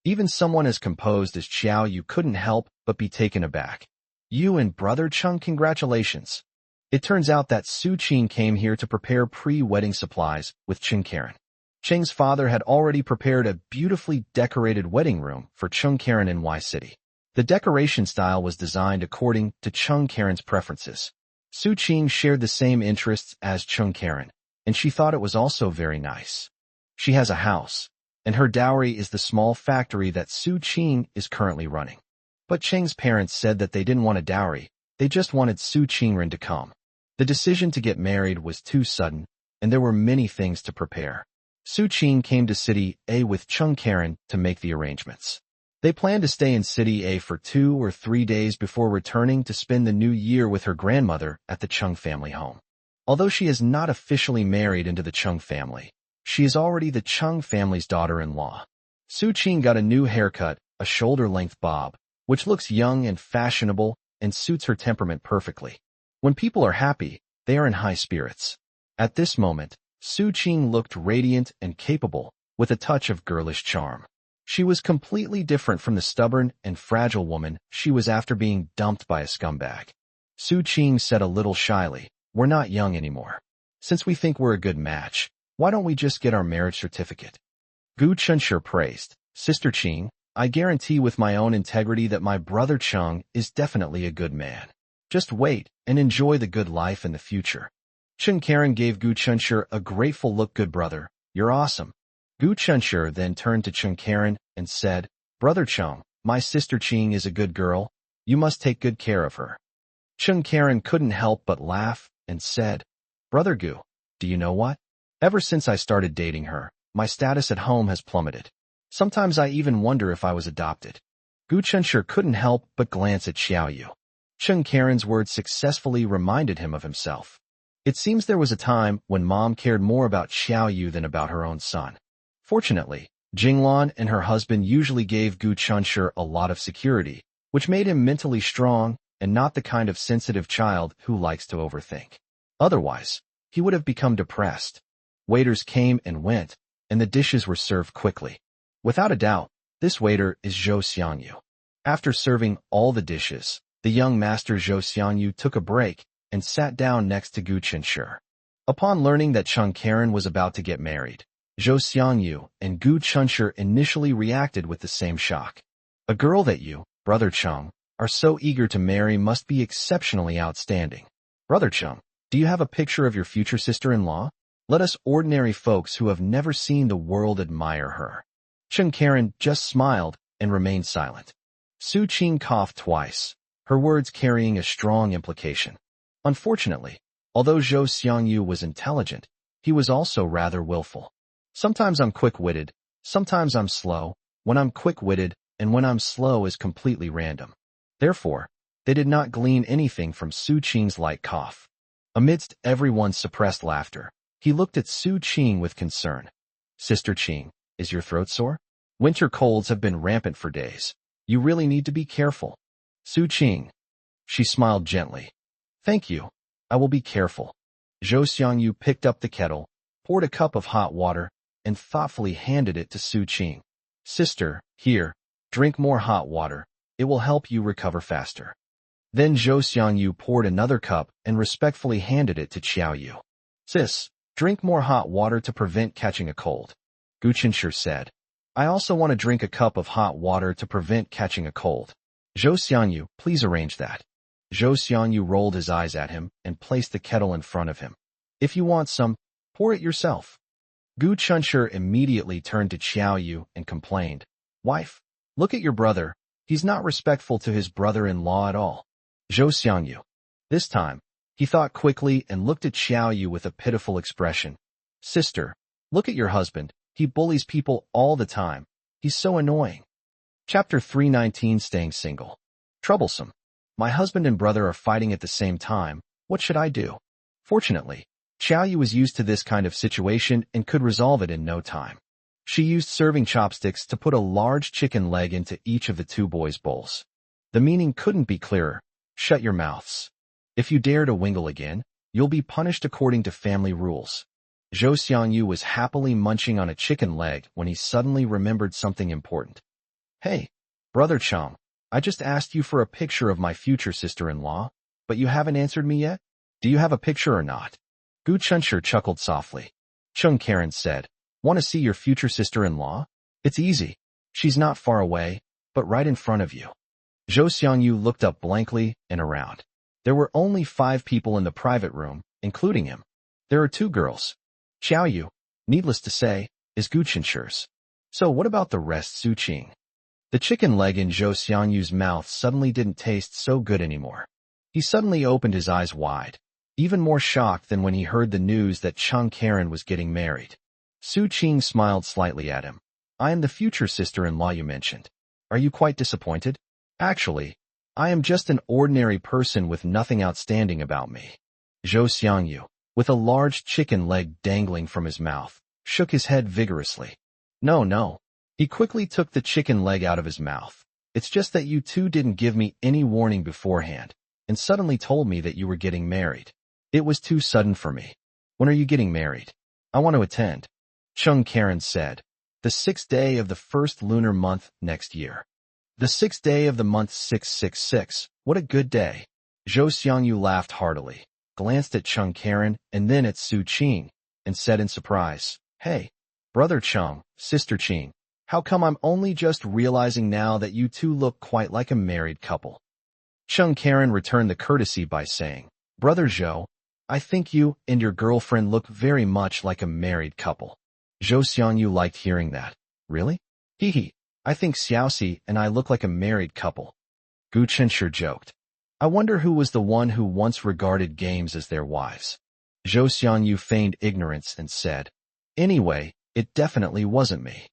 Even someone as composed as Xiao Yu couldn't help but be taken aback. You and Brother Cheng, congratulations. It turns out that Su Qing came here to prepare pre-wedding supplies with Chen Karen. Cheng's father had already prepared a beautifully decorated wedding room for Chen Karen in Y City. The decoration style was designed according to Chen Karen's preferences. Su Qing shared the same interests as Chen Karen, and she thought it was also very nice. She has a house, and her dowry is the small factory that Su Qing is currently running. But Cheng's parents said that they didn't want a dowry, they just wanted Su Qingren to come. The decision to get married was too sudden, and there were many things to prepare. Su Qing came to City A with Chen Karen to make the arrangements. They planned to stay in City A for 2 or 3 days before returning to spend the new year with her grandmother at the Cheng family home. Although she is not officially married into the Cheng family, she is already the Cheng family's daughter-in-law. Su Qing got a new haircut, a shoulder-length bob, which looks young and fashionable and suits her temperament perfectly. When people are happy, they are in high spirits. At this moment, Su Qing looked radiant and capable, with a touch of girlish charm. She was completely different from the stubborn and fragile woman she was after being dumped by a scumbag. Su Qing said a little shyly, We're not young anymore. Since we think we're a good match, why don't we just get our marriage certificate? Gu Chunshi praised, Sister Qing, I guarantee with my own integrity that my brother Cheng is definitely a good man. Just wait and enjoy the good life in the future. Chen Karen gave Gu Chunshi a grateful look. Good brother, you're awesome. Gu Chunshi then turned to Chen Karen and said, Brother Cheng, my sister Qing is a good girl. You must take good care of her. Chen Karen couldn't help but laugh and said, Brother Gu, do you know what? Ever since I started dating her, my status at home has plummeted. Sometimes I even wonder if I was adopted. Gu Chunshi couldn't help but glance at Xiao Yu. Chen Karen's words successfully reminded him of himself. It seems there was a time when Mom cared more about Xiao Yu than about her own son. Fortunately, Jinglan and her husband usually gave Gu Chunshur a lot of security, which made him mentally strong and not the kind of sensitive child who likes to overthink. Otherwise, he would have become depressed. Waiters came and went, and the dishes were served quickly. Without a doubt, this waiter is Zhou Xiangyu. After serving all the dishes, the young master Zhou Xiangyu took a break and sat down next to Gu Chunshur. Upon learning that Chung Karen was about to get married, Zhou Xiangyu and Gu Chunshur initially reacted with the same shock. A girl that you, Brother Chung, are so eager to marry must be exceptionally outstanding. Brother Chung, do you have a picture of your future sister-in-law? Let us ordinary folks who have never seen the world admire her. Chung Karen just smiled and remained silent. Su Qing coughed twice, her words carrying a strong implication. Unfortunately, although Zhou Xiangyu was intelligent, he was also rather willful. Sometimes I'm quick-witted, sometimes I'm slow. When I'm quick-witted and when I'm slow is completely random. Therefore, they did not glean anything from Su Qing's light cough. Amidst everyone's suppressed laughter, he looked at Su Qing with concern. Sister Qing, is your throat sore? Winter colds have been rampant for days. You really need to be careful. Su Qing. She smiled gently. Thank you. I will be careful. Zhou Xiangyu picked up the kettle, poured a cup of hot water, and thoughtfully handed it to Su Qing. Sister, here, drink more hot water. It will help you recover faster. Then Zhou Xiangyu poured another cup and respectfully handed it to Qiaoyu. Sis, drink more hot water to prevent catching a cold. Gu Chunshur said. I also want to drink a cup of hot water to prevent catching a cold. Zhou Xiangyu, please arrange that. Zhou Xiangyu rolled his eyes at him and placed the kettle in front of him. If you want some, pour it yourself. Gu Chunshur immediately turned to Qiaoyu and complained. Wife, look at your brother. He's not respectful to his brother-in-law at all. Zhou Xiangyu. This time, he thought quickly and looked at Qiaoyu with a pitiful expression. Sister, look at your husband. He bullies people all the time. He's so annoying. Chapter 319 Staying Single. Troublesome. My husband and brother are fighting at the same time. What should I do? Fortunately, Qiaoyu was used to this kind of situation and could resolve it in no time. She used serving chopsticks to put a large chicken leg into each of the two boys' bowls. The meaning couldn't be clearer. Shut your mouths. If you dare to wingle again, you'll be punished according to family rules. Zhou Xiangyu was happily munching on a chicken leg when he suddenly remembered something important. Hey, Brother Chung, I just asked you for a picture of my future sister-in-law, but you haven't answered me yet? Do you have a picture or not? Gu Chunshur chuckled softly. Chung Karen said, Want to see your future sister-in-law? It's easy. She's not far away, but right in front of you. Zhou Xiangyu looked up blankly and around. There were only 5 people in the private room, including him. There are 2 girls. Qiaoyu, needless to say, is Gu Chunshur's. So what about the rest, Su Qing? The chicken leg in Zhou Xiangyu's mouth suddenly didn't taste so good anymore. He suddenly opened his eyes wide, even more shocked than when he heard the news that Chung Karen was getting married. Su Qing smiled slightly at him. I am the future sister-in-law you mentioned. Are you quite disappointed? Actually, I am just an ordinary person with nothing outstanding about me. Zhou Xiangyu, with a large chicken leg dangling from his mouth, shook his head vigorously. No. He quickly took the chicken leg out of his mouth. It's just that you two didn't give me any warning beforehand, and suddenly told me that you were getting married. It was too sudden for me. When are you getting married? I want to attend. Chung Karen said. The 6th day of the 1st lunar month next year. The 6th day of the month 666. What a good day. Zhou Xiangyu laughed heartily, glanced at Chung Karen and then at Su Qing, and said in surprise, Hey, Brother Chung, Sister Qing, how come I'm only just realizing now that you two look quite like a married couple? Chung Karen returned the courtesy by saying, Brother Zhou, I think you and your girlfriend look very much like a married couple. Zhou Xiangyu liked hearing that. Really? Hee. I think Xiaoxi and I look like a married couple. Gu Chunshur joked. I wonder who was the one who once regarded games as their wives. Zhou Xiangyu feigned ignorance and said, Anyway, it definitely wasn't me.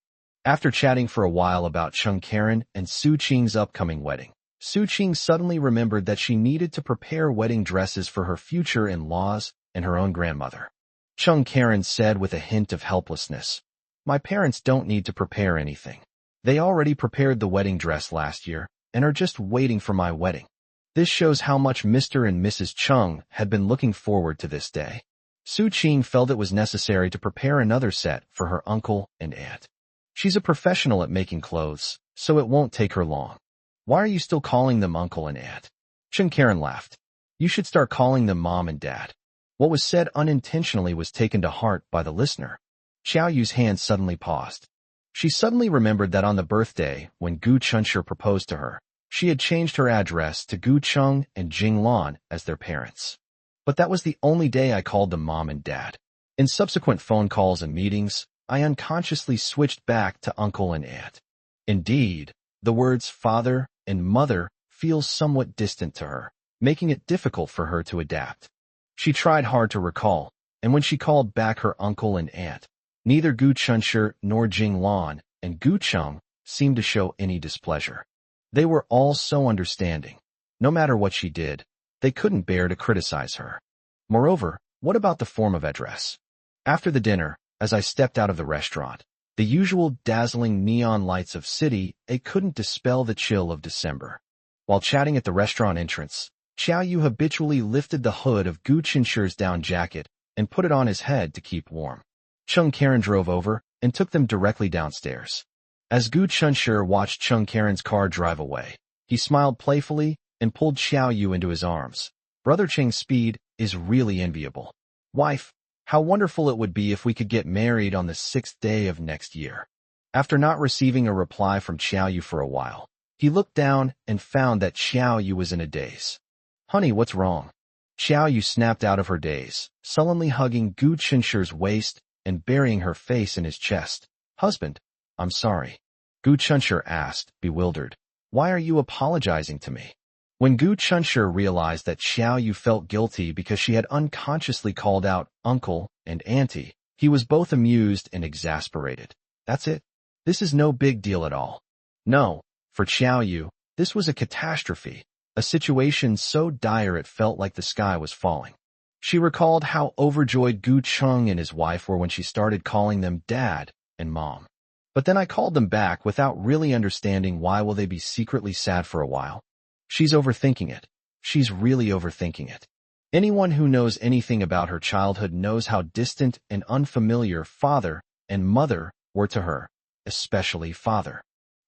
After chatting for a while about Chung Karen and Su Qing's upcoming wedding, Su Qing suddenly remembered that she needed to prepare wedding dresses for her future in-laws and her own grandmother. Chung Karen said with a hint of helplessness, My parents don't need to prepare anything. They already prepared the wedding dress last year and are just waiting for my wedding. This shows how much Mr. and Mrs. Chung had been looking forward to this day. Su Qing felt it was necessary to prepare another set for her uncle and aunt. She's a professional at making clothes, so it won't take her long. Why are you still calling them uncle and aunt? Chung Karen laughed. You should start calling them mom and dad. What was said unintentionally was taken to heart by the listener. Xiao Yu's hand suddenly paused. She suddenly remembered that on the birthday, when Gu Chunshi proposed to her, she had changed her address to Gu Chung and Jing Lan as their parents. But that was the only day I called them mom and dad. In subsequent phone calls and meetings, I unconsciously switched back to uncle and aunt. Indeed, the words father and mother feel somewhat distant to her, making it difficult for her to adapt. She tried hard to recall, and when she called back her uncle and aunt, neither Gu Chunshi nor Jing Lan and Gu Chung seemed to show any displeasure. They were all so understanding. No matter what she did, they couldn't bear to criticize her. Moreover, what about the form of address? After the dinner, as I stepped out of the restaurant, the usual dazzling neon lights of city, it couldn't dispel the chill of December. While chatting at the restaurant entrance, Xiao Yu habitually lifted the hood of Gu Chunshi's down jacket and put it on his head to keep warm. Chung Karen drove over and took them directly downstairs. As Gu Chunshi watched Chung Karen's car drive away, he smiled playfully and pulled Xiao Yu into his arms. Brother Cheng's speed is really enviable. Wife, how wonderful it would be if we could get married on the 6th day of next year. After not receiving a reply from Xiao Yu for a while, he looked down and found that Xiao Yu was in a daze. Honey, what's wrong? Xiao Yu snapped out of her daze, sullenly hugging Gu Chunshi's waist and burying her face in his chest. Husband, I'm sorry. Gu Chunshi asked, bewildered. Why are you apologizing to me? When Gu Chunshi realized that Xiao Yu felt guilty because she had unconsciously called out uncle and auntie, he was both amused and exasperated. That's it. This is no big deal at all. No, for Xiao Yu, this was a catastrophe, a situation so dire it felt like the sky was falling. She recalled how overjoyed Gu Chung and his wife were when she started calling them dad and mom. But then I called them back without really understanding why will they be secretly sad for a while. She's overthinking it. She's really overthinking it. Anyone who knows anything about her childhood knows how distant and unfamiliar father and mother were to her, especially father.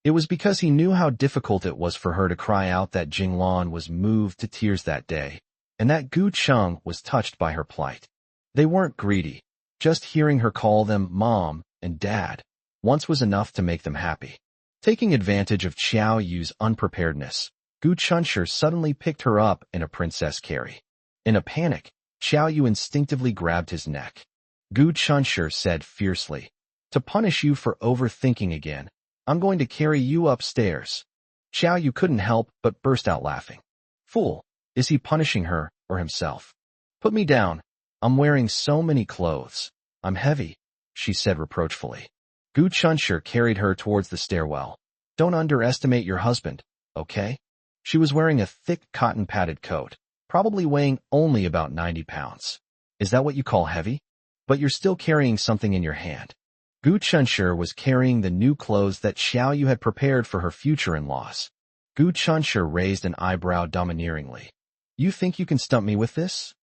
It was because he knew how difficult it was for her to cry out that Jing Lan was moved to tears that day, and that Gu Chung was touched by her plight. They weren't greedy. Just hearing her call them mom and dad once was enough to make them happy. Taking advantage of Xiao Yu's unpreparedness, Gu Chunshi suddenly picked her up in a princess carry. In a panic, Xiao Yu instinctively grabbed his neck. Gu Chunshi said fiercely, to punish you for overthinking again, I'm going to carry you upstairs. Xiao Yu couldn't help but burst out laughing. Fool, is he punishing her or himself? Put me down. I'm wearing so many clothes. I'm heavy, she said reproachfully. Gu Chunshi carried her towards the stairwell. Don't underestimate your husband, okay? She was wearing a thick cotton-padded coat, probably weighing only about 90 pounds. Is that what you call heavy? But you're still carrying something in your hand. Gu Chunshi was carrying the new clothes that Xiao Yu had prepared for her future in-laws. Gu Chunshi raised an eyebrow domineeringly. You think you can stump me with this?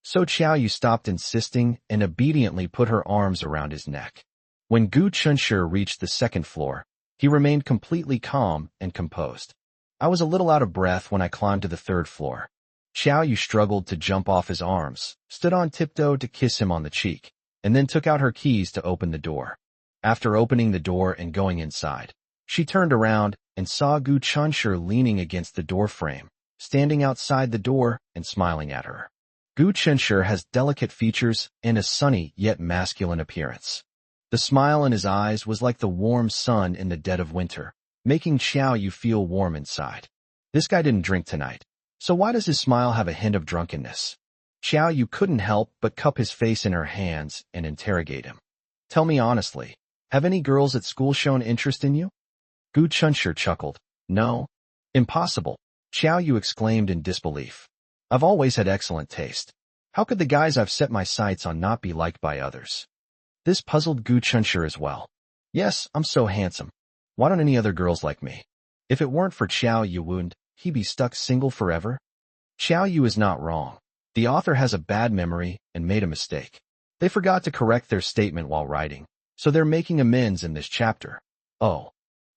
So Xiao Yu stopped insisting and obediently put her arms around his neck. When Gu Chunshi reached the 2nd floor, he remained completely calm and composed. I was a little out of breath when I climbed to the 3rd floor. Xiao Yu struggled to jump off his arms, stood on tiptoe to kiss him on the cheek, and then took out her keys to open the door. After opening the door and going inside, she turned around and saw Gu Chunshi leaning against the door frame, standing outside the door and smiling at her. Gu Chunshi has delicate features and a sunny yet masculine appearance. The smile in his eyes was like the warm sun in the dead of winter, making Xiao Yu feel warm inside. This guy didn't drink tonight, so why does his smile have a hint of drunkenness? Xiao Yu couldn't help but cup his face in her hands and interrogate him. Tell me honestly, have any girls at school shown interest in you? Gu Chunshi chuckled. No. Impossible, Xiao Yu exclaimed in disbelief. I've always had excellent taste. How could the guys I've set my sights on not be liked by others? This puzzled Gu Chunshi as well. Yes, I'm so handsome. Why don't any other girls like me? If it weren't for Xiao Yu, wouldn't he be stuck single forever? Xiao Yu is not wrong. The author has a bad memory and made a mistake. They forgot to correct their statement while writing, so they're making amends in this chapter. Oh.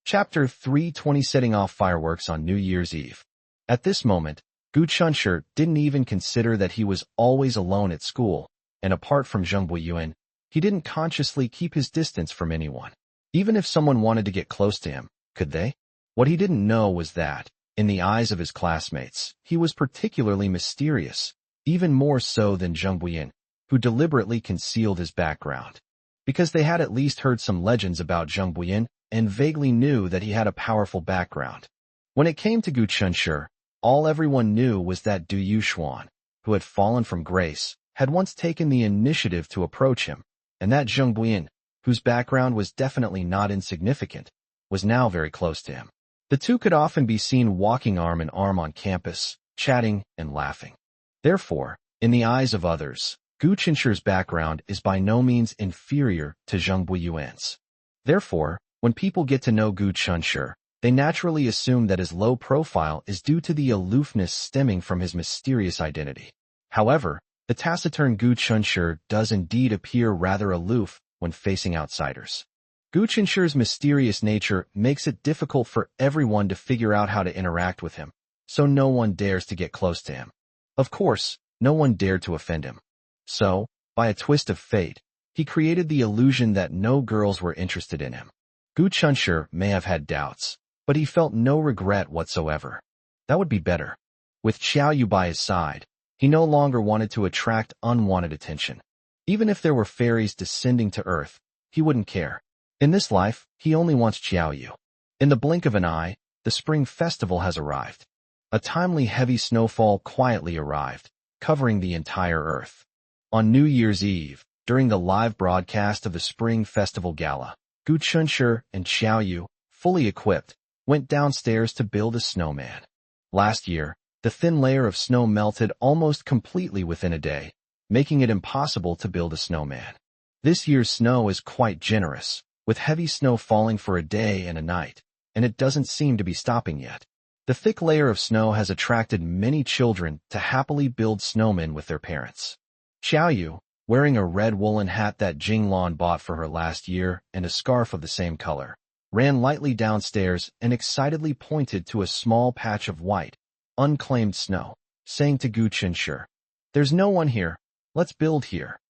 Chapter 320, setting off fireworks on New Year's Eve. At this moment, Gu Chunshi didn't even consider that he was always alone at school, and apart from Zheng Buiyuan, he didn't consciously keep his distance from anyone. Even if someone wanted to get close to him, could they? What he didn't know was that, in the eyes of his classmates, he was particularly mysterious, even more so than Zheng Buiyuan, who deliberately concealed his background. Because they had at least heard some legends about Zheng Buiyuan and vaguely knew that he had a powerful background. When it came to Gu Chunshi, all everyone knew was that Du Yuxuan, who had fallen from grace, had once taken the initiative to approach him, and that Zheng Buiyuan, whose background was definitely not insignificant, was now very close to him. The two could often be seen walking arm in arm on campus, chatting and laughing. Therefore, in the eyes of others, Gu Chunshi's background is by no means inferior to Zheng Buiyuan's. Therefore, when people get to know Gu Chunshi, they naturally assume that his low profile is due to the aloofness stemming from his mysterious identity. However, the taciturn Gu Chunshi does indeed appear rather aloof when facing outsiders. Gu Chunshi's mysterious nature makes it difficult for everyone to figure out how to interact with him, so no one dares to get close to him. Of course, no one dared to offend him. So, by a twist of fate, he created the illusion that no girls were interested in him. Gu Chunshi may have had doubts, but he felt no regret whatsoever. That would be better. With Xiao Yu by his side, he no longer wanted to attract unwanted attention. Even if there were fairies descending to earth, he wouldn't care. In this life, he only wants Xiao Yu. In the blink of an eye, the spring festival has arrived. A timely heavy snowfall quietly arrived, covering the entire earth. On New Year's Eve, during the live broadcast of the Spring Festival Gala, Gu Chunshi and Xiao Yu, fully equipped, went downstairs to build a snowman. Last year, the thin layer of snow melted almost completely within a day, making it impossible to build a snowman. This year's snow is quite generous, with heavy snow falling for a day and a night, and it doesn't seem to be stopping yet. The thick layer of snow has attracted many children to happily build snowmen with their parents. Xiao Yu, wearing a red woolen hat that Jinglan bought for her last year and a scarf of the same color, ran lightly downstairs and excitedly pointed to a small patch of white, unclaimed snow, saying to Gu Chunshi, "There's no one here. Let's build here."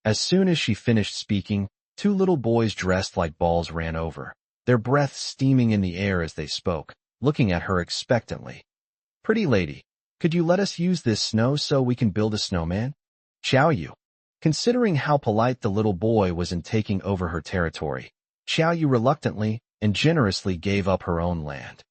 As soon as she finished speaking, two little boys dressed like balls ran over, their breath steaming in the air as they spoke, looking at her expectantly. "Pretty lady, could you let us use this snow so we can build a snowman?" Xiao Yu. Considering how polite the little boy was in taking over her territory, Xiao Yu reluctantly and generously gave up her own land.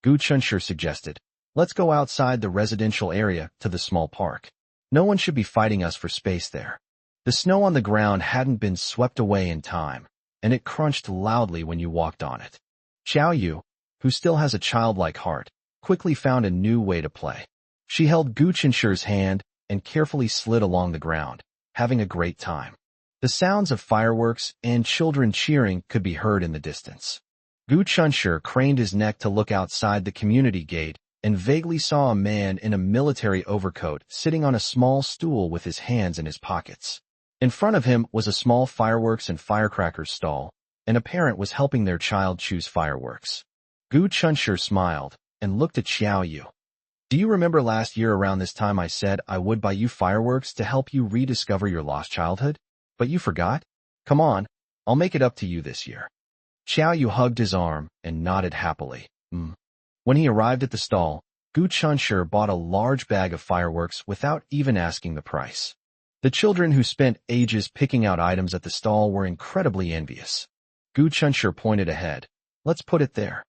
Gu Chunshi suggested, "Let's go outside the residential area to the small park. No one should be fighting us for space there." The snow on the ground hadn't been swept away in time, and it crunched loudly when you walked on it. Xiao Yu, who still has a childlike heart, quickly found a new way to play. She held Gu Chunshi's hand and carefully slid along the ground, having a great time. The sounds of fireworks and children cheering could be heard in the distance. Gu Chunshi craned his neck to look outside the community gate and vaguely saw a man in a military overcoat sitting on a small stool with his hands in his pockets. In front of him was a small fireworks and firecrackers stall, and a parent was helping their child choose fireworks. Gu Chunshi smiled and looked at Xiao Yu. "Do you remember last year around this time I said I would buy you fireworks to help you rediscover your lost childhood? But you forgot? Come on, I'll make it up to you this year." Xiao Yu hugged his arm and nodded happily. When he arrived at the stall, Gu Chunshi bought a large bag of fireworks without even asking the price. The children who spent ages picking out items at the stall were incredibly envious. Gu Chunshi pointed ahead. "Let's put it there."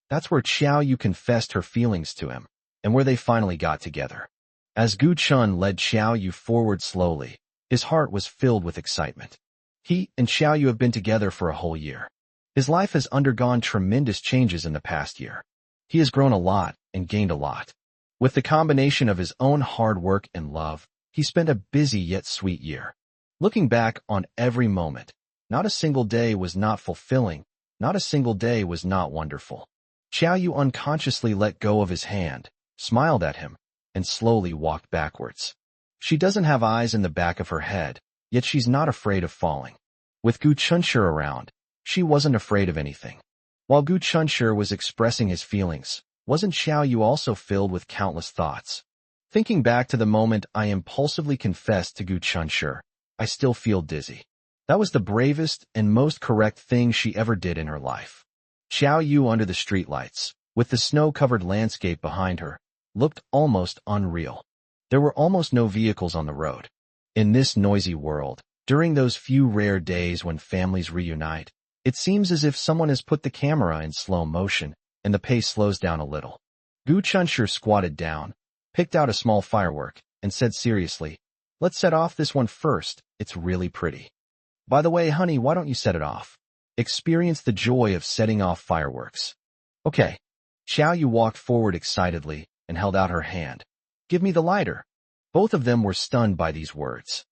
That's where Xiao Yu confessed her feelings to him, and where they finally got together. As Gu Chun led Xiao Yu forward slowly, his heart was filled with excitement. He and Xiao Yu have been together for a whole year. His life has undergone tremendous changes in the past year. He has grown a lot and gained a lot. With the combination of his own hard work and love, he spent a busy yet sweet year. Looking back on every moment, not a single day was not fulfilling not a single day was not wonderful. Xiao Yu unconsciously let go of his hand, smiled at him, and slowly walked backwards. She doesn't have eyes in the back of her head, yet she's not afraid of falling. With Gu Chunshi around, she wasn't afraid of anything. While Gu Chunshi was expressing his feelings, wasn't Xiao Yu also filled with countless thoughts? Thinking back to the moment I impulsively confessed to Gu Chunshi, I still feel dizzy. That was the bravest and most correct thing she ever did in her life. Xiao Yu under the streetlights, with the snow-covered landscape behind her, looked almost unreal. There were almost no vehicles on the road. In this noisy world, during those few rare days when families reunite, it seems as if someone has put the camera in slow motion, and the pace slows down a little. Gu Chunshi squatted down, picked out a small firework, and said seriously, "Let's set off this one first, it's really pretty. By the way, honey, why don't you set it off? Experience the joy of setting off fireworks." "Okay." Xiao Yu walked forward excitedly and held out her hand. "Give me the lighter." Both of them were stunned by these words.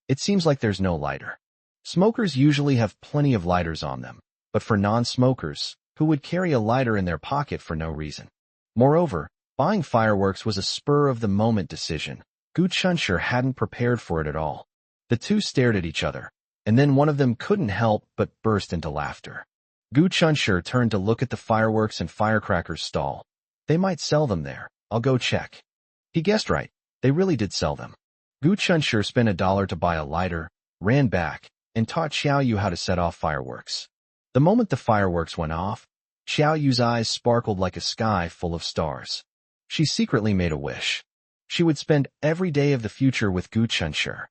It seems like there's no lighter. Smokers usually have plenty of lighters on them, but for non-smokers, who would carry a lighter in their pocket for no reason? Moreover, buying fireworks was a spur-of-the-moment decision. Gu Chunshi hadn't prepared for it at all. The two stared at each other, and then one of them couldn't help but burst into laughter. Gu Chunshi turned to look at the fireworks and firecrackers stall. "They might sell them there. I'll go check." He guessed right. They really did sell them. Gu Chunshi spent $1 to buy a lighter, ran back, and taught Xiao Yu how to set off fireworks. The moment the fireworks went off, Xiao Yu's eyes sparkled like a sky full of stars. She secretly made a wish. She would spend every day of the future with Gu Chunshi,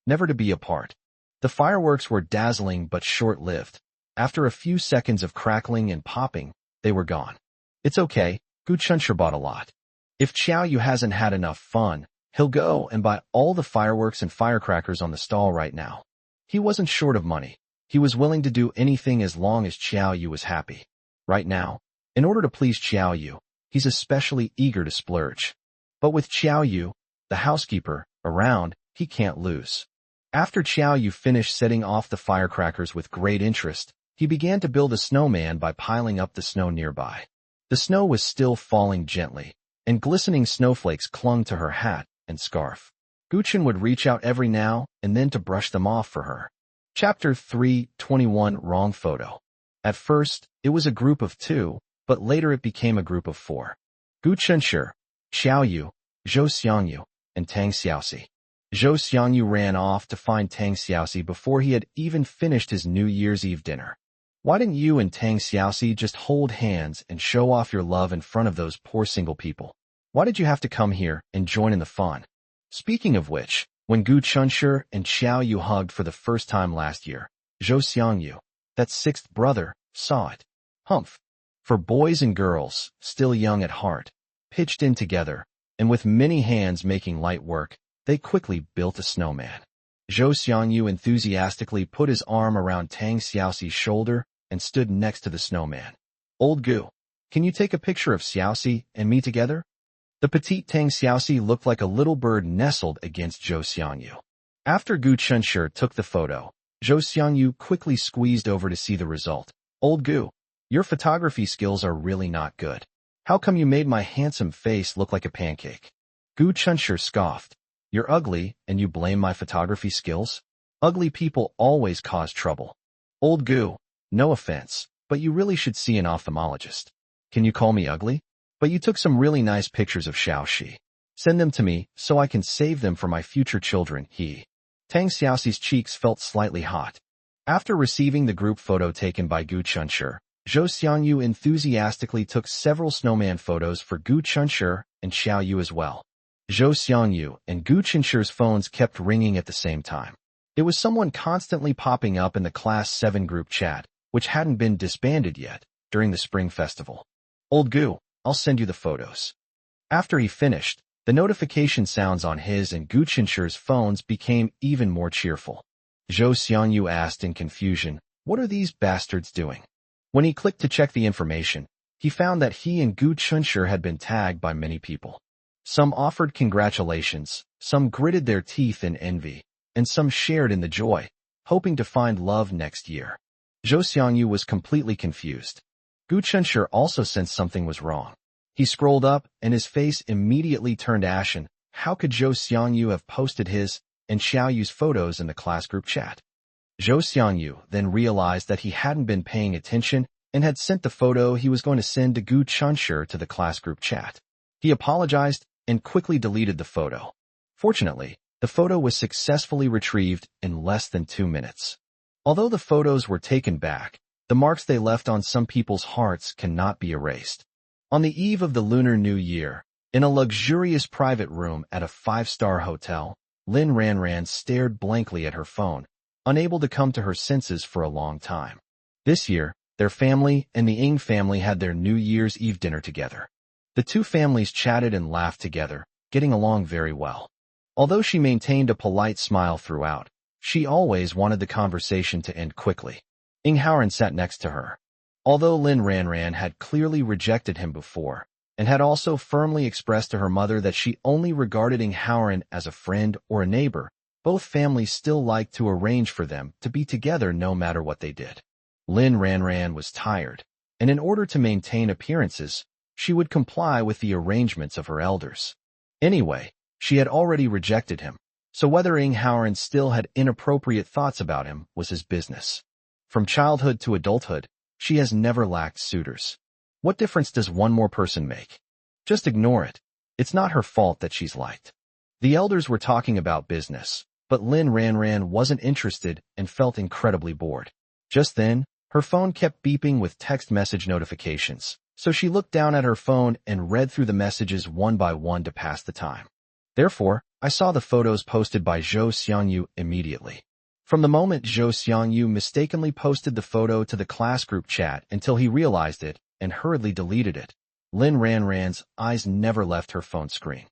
never to be apart. The fireworks were dazzling but short-lived. After a few seconds of crackling and popping, they were gone. It's okay, Gu Chunshi bought a lot. If Xiao Yu hasn't had enough fun, he'll go and buy all the fireworks and firecrackers on the stall right now. He wasn't short of money. He was willing to do anything as long as Xiao Yu was happy. Right now, in order to please Xiao Yu, he's especially eager to splurge. But with Xiao Yu, the housekeeper, around, he can't lose. After Xiao Yu finished setting off the firecrackers with great interest, he began to build a snowman by piling up the snow nearby. The snow was still falling gently, and glistening snowflakes clung to her hat and scarf. Guchen would reach out every now and then to brush them off for her. Chapter 3:21 Wrong Photo. At first, it was a group of 2, but later it became a group of 4. Gu Chunshi, Xiao Yu, Zhou Xiangyu, and Tang Xiaoxi. Zhou Xiangyu ran off to find Tang Xiaoxi before he had even finished his New Year's Eve dinner. "Why didn't you and Tang Xiaoxi just hold hands and show off your love in front of those poor single people? Why did you have to come here and join in the fun?" Speaking of which, when Gu Chunshi and Xiao Yu hugged for the first time last year, Zhou Xiangyu, that 6th brother, saw it. Humph. For boys and girls, still young at heart, pitched in together, and with many hands making light work, they quickly built a snowman. Zhou Xiangyu enthusiastically put his arm around Tang Xiaoxi's shoulder and stood next to the snowman. "Old Gu, can you take a picture of Xiaoxi and me together?" The petite Tang Xiaoxi looked like a little bird nestled against Zhou Xiangyu. After Gu Chunshi took the photo, Zhou Xiangyu quickly squeezed over to see the result. "Old Gu, your photography skills are really not good. How come you made my handsome face look like a pancake?" Gu Chunshi scoffed. "You're ugly, and you blame my photography skills? Ugly people always cause trouble. Old Gu, no offense, but you really should see an ophthalmologist. Can you call me ugly? But you took some really nice pictures of Xiaoxi. Send them to me so I can save them for my future children." Tang Xiaoxi's cheeks felt slightly hot. After receiving the group photo taken by Gu Chunshi, Zhou Xiangyu enthusiastically took several snowman photos for Gu Chunshi and Xiao Yu as well. Zhou Xiangyu and Gu Chunshi's phones kept ringing at the same time. It was someone constantly popping up in the Class 7 group chat, which hadn't been disbanded yet, during the Spring Festival. "Old Gu, I'll send you the photos." After he finished, the notification sounds on his and Gu Chunshi's phones became even more cheerful. Zhou Xiangyu asked in confusion, "What are these bastards doing?" When he clicked to check the information, he found that he and Gu Chunshi had been tagged by many people. Some offered congratulations, some gritted their teeth in envy, and some shared in the joy, hoping to find love next year. Zhou Xiangyu was completely confused. Gu Chunshi also sensed something was wrong. He scrolled up, and his face immediately turned ashen. How could Zhou Xiangyu have posted his and Xiaoyu's photos in the class group chat? Zhou Xiangyu then realized that he hadn't been paying attention and had sent the photo he was going to send to Gu Chunshi to the class group chat. He apologized and quickly deleted the photo. Fortunately, the photo was successfully retrieved in less than 2 minutes. Although the photos were taken back, the marks they left on some people's hearts cannot be erased. On the eve of the Lunar New Year, in a luxurious private room at a 5-star hotel, Lin Ranran stared blankly at her phone, unable to come to her senses for a long time. This year, their family and the Ying family had their New Year's Eve dinner together. The two families chatted and laughed together, getting along very well. Although she maintained a polite smile throughout, she always wanted the conversation to end quickly. Ying Haoran sat next to her. Although Lin Ranran had clearly rejected him before, and had also firmly expressed to her mother that she only regarded Ying Haoran as a friend or a neighbor, both families still liked to arrange for them to be together no matter what they did. Lin Ranran was tired, and in order to maintain appearances, she would comply with the arrangements of her elders. Anyway, she had already rejected him, so whether Ying Haoran still had inappropriate thoughts about him was his business. From childhood to adulthood, she has never lacked suitors. What difference does one more person make? Just ignore it. It's not her fault that she's liked. The elders were talking about business, but Lin Ranran wasn't interested and felt incredibly bored. Just then, her phone kept beeping with text message notifications, so she looked down at her phone and read through the messages one by one to pass the time. Therefore, I saw the photos posted by Zhou Xiangyu immediately. From the moment Zhou Xiangyu mistakenly posted the photo to the class group chat until he realized it and hurriedly deleted it, Lin Ranran's eyes never left her phone screen.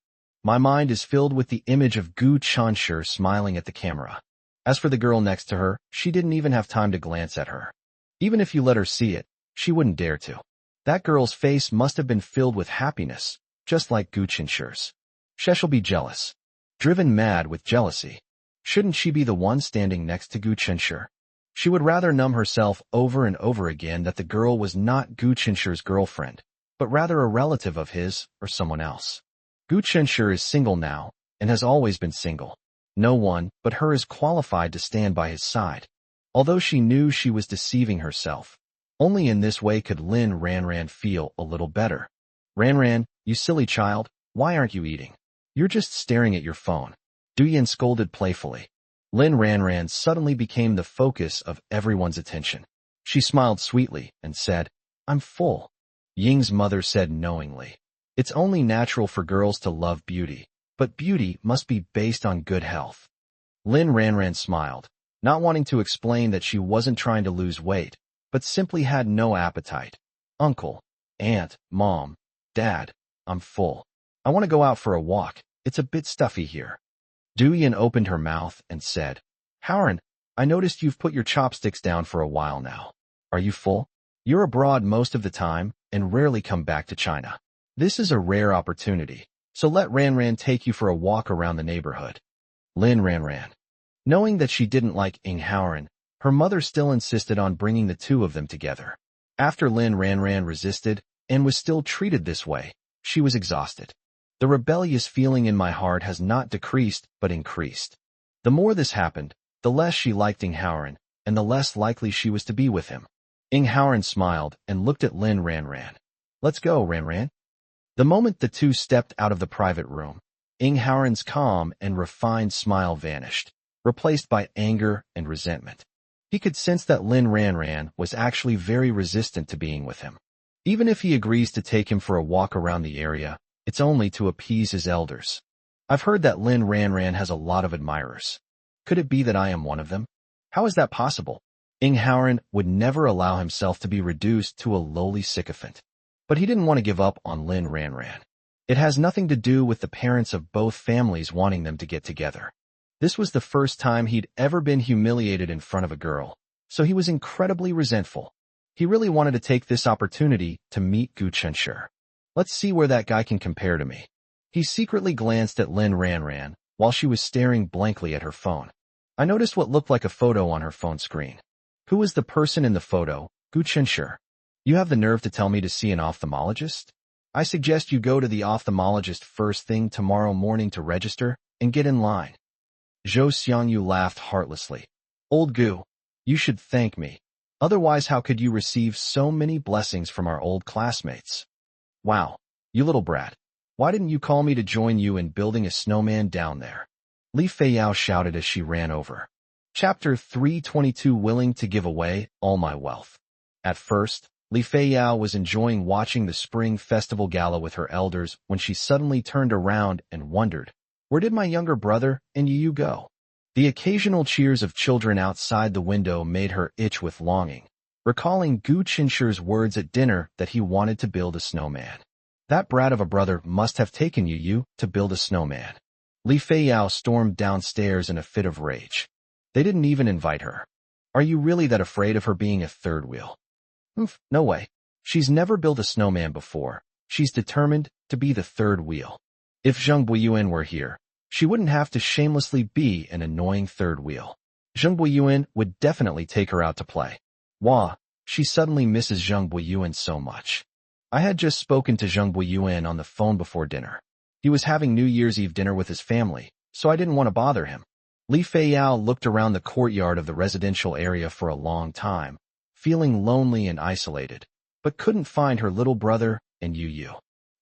My mind is filled with the image of Gu Chunshi smiling at the camera. As for the girl next to her, she didn't even have time to glance at her. Even if you let her see it, she wouldn't dare to. That girl's face must have been filled with happiness, just like Gu Chunshi's. She'll be jealous. Driven mad with jealousy. Shouldn't she be the one standing next to Gu Chunshi? She would rather numb herself over and over again that the girl was not Gu Chunshi's girlfriend, but rather a relative of his or someone else. Gu Chunshi is single now, and has always been single. No one but her is qualified to stand by his side. Although she knew she was deceiving herself, only in this way could Lin Ranran feel a little better. Ranran, you silly child, why aren't you eating? You're just staring at your phone. Du Yin scolded playfully. Lin Ranran suddenly became the focus of everyone's attention. She smiled sweetly and said, I'm full. Ying's mother said knowingly, it's only natural for girls to love beauty, but beauty must be based on good health. Lin Ranran smiled, not wanting to explain that she wasn't trying to lose weight, but simply had no appetite. Uncle, Aunt, Mom, Dad, I'm full. I want to go out for a walk. It's a bit stuffy here. Du Yin opened her mouth and said, Haoran, I noticed you've put your chopsticks down for a while now. Are you full? You're abroad most of the time and rarely come back to China. This is a rare opportunity, so let Ranran take you for a walk around the neighborhood. Lin Ranran. Knowing that she didn't like Ying Haoran, her mother still insisted on bringing the two of them together. After Lin Ranran resisted and was still treated this way, she was exhausted. The rebellious feeling in my heart has not decreased but increased. The more this happened, the less she liked Ying Haoran, and the less likely she was to be with him. Ying Haoran smiled and looked at Lin Ranran. Let's go, Ranran. The moment the two stepped out of the private room, Ying Haoran's calm and refined smile vanished, replaced by anger and resentment. He could sense that Lin Ranran was actually very resistant to being with him. Even if he agrees to take him for a walk around the area, it's only to appease his elders. I've heard that Lin Ranran has a lot of admirers. Could it be that I am one of them? How is that possible? Ying Haoran would never allow himself to be reduced to a lowly sycophant. But he didn't want to give up on Lin Ranran. It has nothing to do with the parents of both families wanting them to get together. This was the first time he'd ever been humiliated in front of a girl, so he was incredibly resentful. He really wanted to take this opportunity to meet Gu Chunshi. Let's see where that guy can compare to me. He secretly glanced at Lin Ranran while she was staring blankly at her phone. I noticed what looked like a photo on her phone screen. Who is the person in the photo? Gu Chenshi. You have the nerve to tell me to see an ophthalmologist? I suggest you go to the ophthalmologist first thing tomorrow morning to register and get in line. Zhou Xiangyu laughed heartlessly. Old Gu, you should thank me. Otherwise, how could you receive so many blessings from our old classmates? Wow, you little brat. Why didn't you call me to join you in building a snowman down there? Li Feiyao shouted as she ran over. Chapter 322 Willing to give away all my wealth. At first, Li Feiyao was enjoying watching the Spring Festival Gala with her elders when she suddenly turned around and wondered, where did my younger brother and Yu go? The occasional cheers of children outside the window made her itch with longing, recalling Gu Qinshi's words at dinner that he wanted to build a snowman. That brat of a brother must have taken Yu to build a snowman. Li Feiyao stormed downstairs in a fit of rage. They didn't even invite her. Are you really that afraid of her being a third wheel? No way. She's never built a snowman before. She's determined to be the third wheel. If Zheng Buiyuan were here, she wouldn't have to shamelessly be an annoying third wheel. Zheng Buiyuan would definitely take her out to play. Wah, she suddenly misses Zheng Buiyuan so much. I had just spoken to Zheng Buiyuan on the phone before dinner. He was having New Year's Eve dinner with his family, so I didn't want to bother him. Li Feiyao looked around the courtyard of the residential area for a long time, feeling lonely and isolated, but couldn't find her little brother and Yu.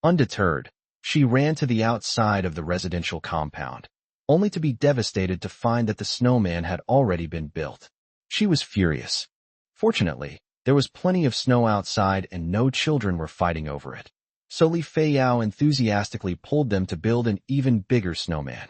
Undeterred, she ran to the outside of the residential compound, only to be devastated to find that the snowman had already been built. She was furious. Fortunately, there was plenty of snow outside and no children were fighting over it. So Li Feiyao enthusiastically pulled them to build an even bigger snowman.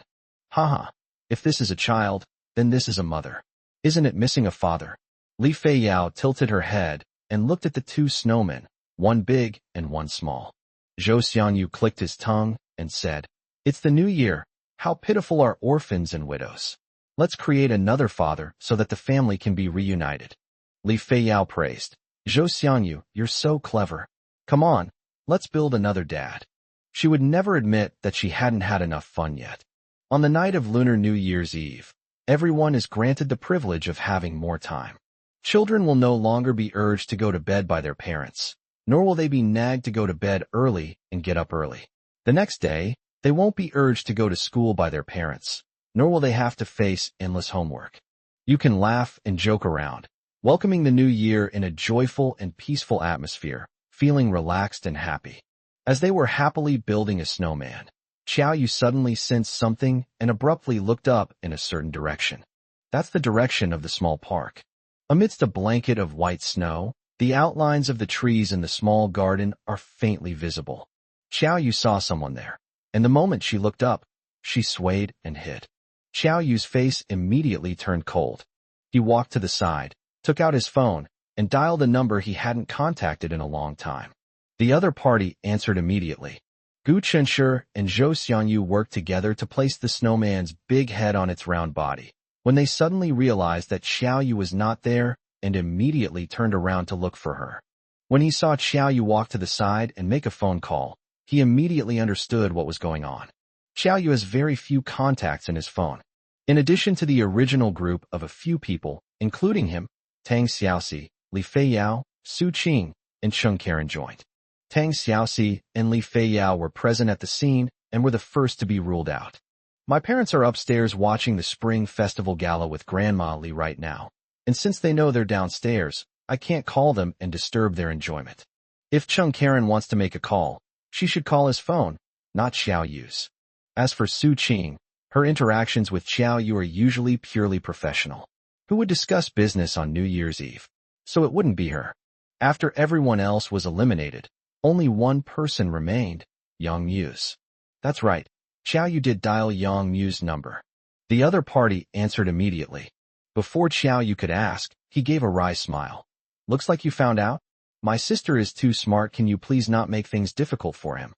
Haha, if this is a child, then this is a mother. Isn't it missing a father? Li Feiyao tilted her head and looked at the two snowmen, one big and one small. Zhou Xiangyu clicked his tongue and said, It's the new year. How pitiful are orphans and widows. Let's create another father so that the family can be reunited. Li Feiyao praised. Zhou Xiangyu, you're so clever. Come on, let's build another dad. She would never admit that she hadn't had enough fun yet. On the night of Lunar New Year's Eve, everyone is granted the privilege of having more time. Children will no longer be urged to go to bed by their parents, nor will they be nagged to go to bed early and get up early. The next day, they won't be urged to go to school by their parents, nor will they have to face endless homework. You can laugh and joke around, welcoming the new year in a joyful and peaceful atmosphere, feeling relaxed and happy. As they were happily building a snowman, Xiaoyu suddenly sensed something and abruptly looked up in a certain direction. That's the direction of the small park. Amidst a blanket of white snow, the outlines of the trees in the small garden are faintly visible. Xiaoyu saw someone there, and the moment she looked up, she swayed and hid. Xiaoyu's face immediately turned cold. He walked to the side, took out his phone, and dialed a number he hadn't contacted in a long time. The other party answered immediately. Gu Chenshi and Zhou Xiangyu worked together to place the snowman's big head on its round body, when they suddenly realized that Xiaoyu was not there and immediately turned around to look for her. When he saw Xiaoyu walk to the side and make a phone call, he immediately understood what was going on. Xiaoyu has very few contacts in his phone. In addition to the original group of a few people, including him, Tang Xiaoxi, Li Feiyao, Su Qing, and Cheng Karen joined. Tang Xiaoxi and Li Feiyao were present at the scene and were the first to be ruled out. My parents are upstairs watching the Spring Festival Gala with Grandma Li right now, and since they know they're downstairs, I can't call them and disturb their enjoyment. If Cheng Karen wants to make a call, she should call his phone, not Xiaoyu's. As for Su Qing, her interactions with Xiaoyu are usually purely professional. Who would discuss business on New Year's Eve? So it wouldn't be her. After everyone else was eliminated, only one person remained, Yang Mu's. That's right, Xiaoyu did dial Yang Mu's number. The other party answered immediately. Before Xiaoyu could ask, he gave a wry smile. Looks like you found out? My sister is too smart, can you please not make things difficult for him?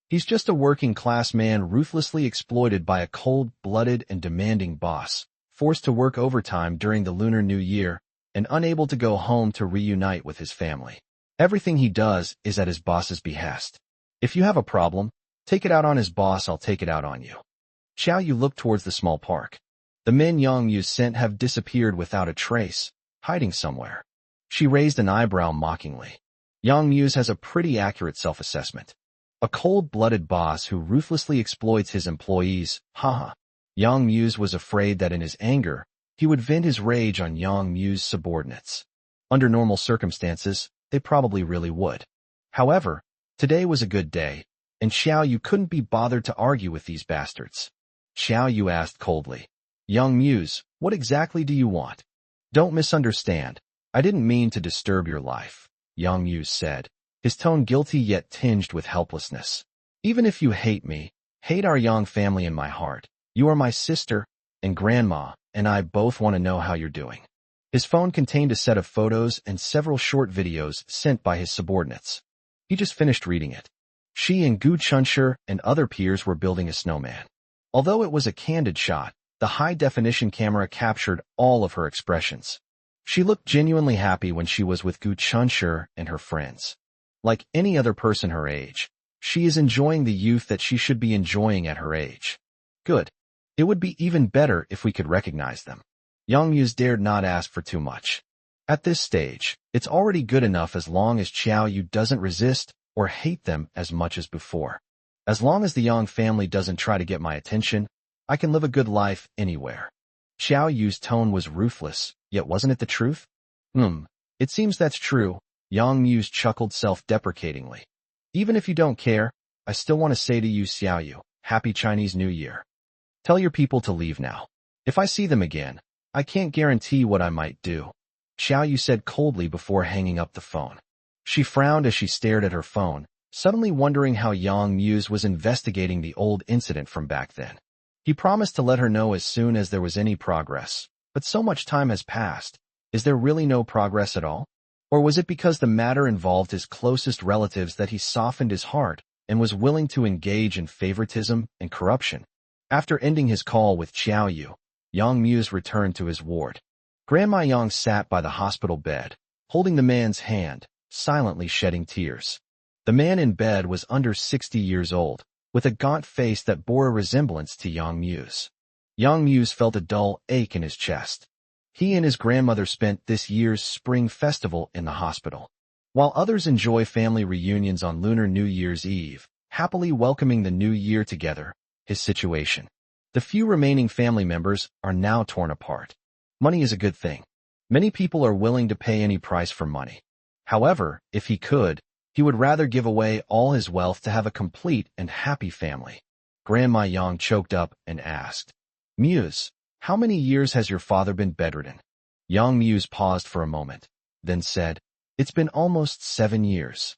He's just a working-class man ruthlessly exploited by a cold-blooded and demanding boss, forced to work overtime during the Lunar New Year, and unable to go home to reunite with his family. Everything he does is at his boss's behest. If you have a problem, take it out on his boss, I'll take it out on you. Xiaoyu looked towards the small park. The men Yang Yu sent have disappeared without a trace, hiding somewhere. She raised an eyebrow mockingly. Yang Muse has a pretty accurate self-assessment. A cold-blooded boss who ruthlessly exploits his employees, haha. Yang Muse was afraid that in his anger, he would vent his rage on Yang Muse's subordinates. Under normal circumstances, they probably really would. However, today was a good day, and Xiao Yu couldn't be bothered to argue with these bastards. Xiao Yu asked coldly, "Young Muse, what exactly do you want?" "Don't misunderstand. I didn't mean to disturb your life," Young Muse said, his tone guilty yet tinged with helplessness. "Even if you hate me, hate our Yang family in my heart. You are my sister, and Grandma and I both want to know how you're doing." His phone contained a set of photos and several short videos sent by his subordinates. He just finished reading it. She and Gu Chunshi and other peers were building a snowman. Although it was a candid shot, the high-definition camera captured all of her expressions. She looked genuinely happy when she was with Gu Chunshi and her friends. Like any other person her age, she is enjoying the youth that she should be enjoying at her age. Good. It would be even better if we could recognize them. Yang Muse dared not ask for too much. At this stage, it's already good enough as long as Xiao Yu doesn't resist or hate them as much as before. As long as the Yang family doesn't try to get my attention, I can live a good life anywhere. Xiao Yu's tone was ruthless, yet wasn't it the truth? It seems that's true, Yang Muse chuckled self-deprecatingly. Even if you don't care, I still want to say to you, Xiao Yu, Happy Chinese New Year. Tell your people to leave now. If I see them again, I can't guarantee what I might do, Xiao Yu said coldly before hanging up the phone. She frowned as she stared at her phone, suddenly wondering how Yang Muse was investigating the old incident from back then. He promised to let her know as soon as there was any progress, but so much time has passed. Is there really no progress at all? Or was it because the matter involved his closest relatives that he softened his heart and was willing to engage in favoritism and corruption? After ending his call with Xiao Yu, Yang Muse returned to his ward. Grandma Yang sat by the hospital bed, holding the man's hand, silently shedding tears. The man in bed was under 60 years old, with a gaunt face that bore a resemblance to Yang Muse. Yang Muse felt a dull ache in his chest. He and his grandmother spent this year's spring festival in the hospital. While others enjoy family reunions on Lunar New Year's Eve, happily welcoming the new year together, his situation. The few remaining family members are now torn apart. Money is a good thing. Many people are willing to pay any price for money. However, if he could, he would rather give away all his wealth to have a complete and happy family. Grandma Yang choked up and asked, "Muse, how many years has your father been bedridden?" Yang Muse paused for a moment, then said, "It's been almost 7 years.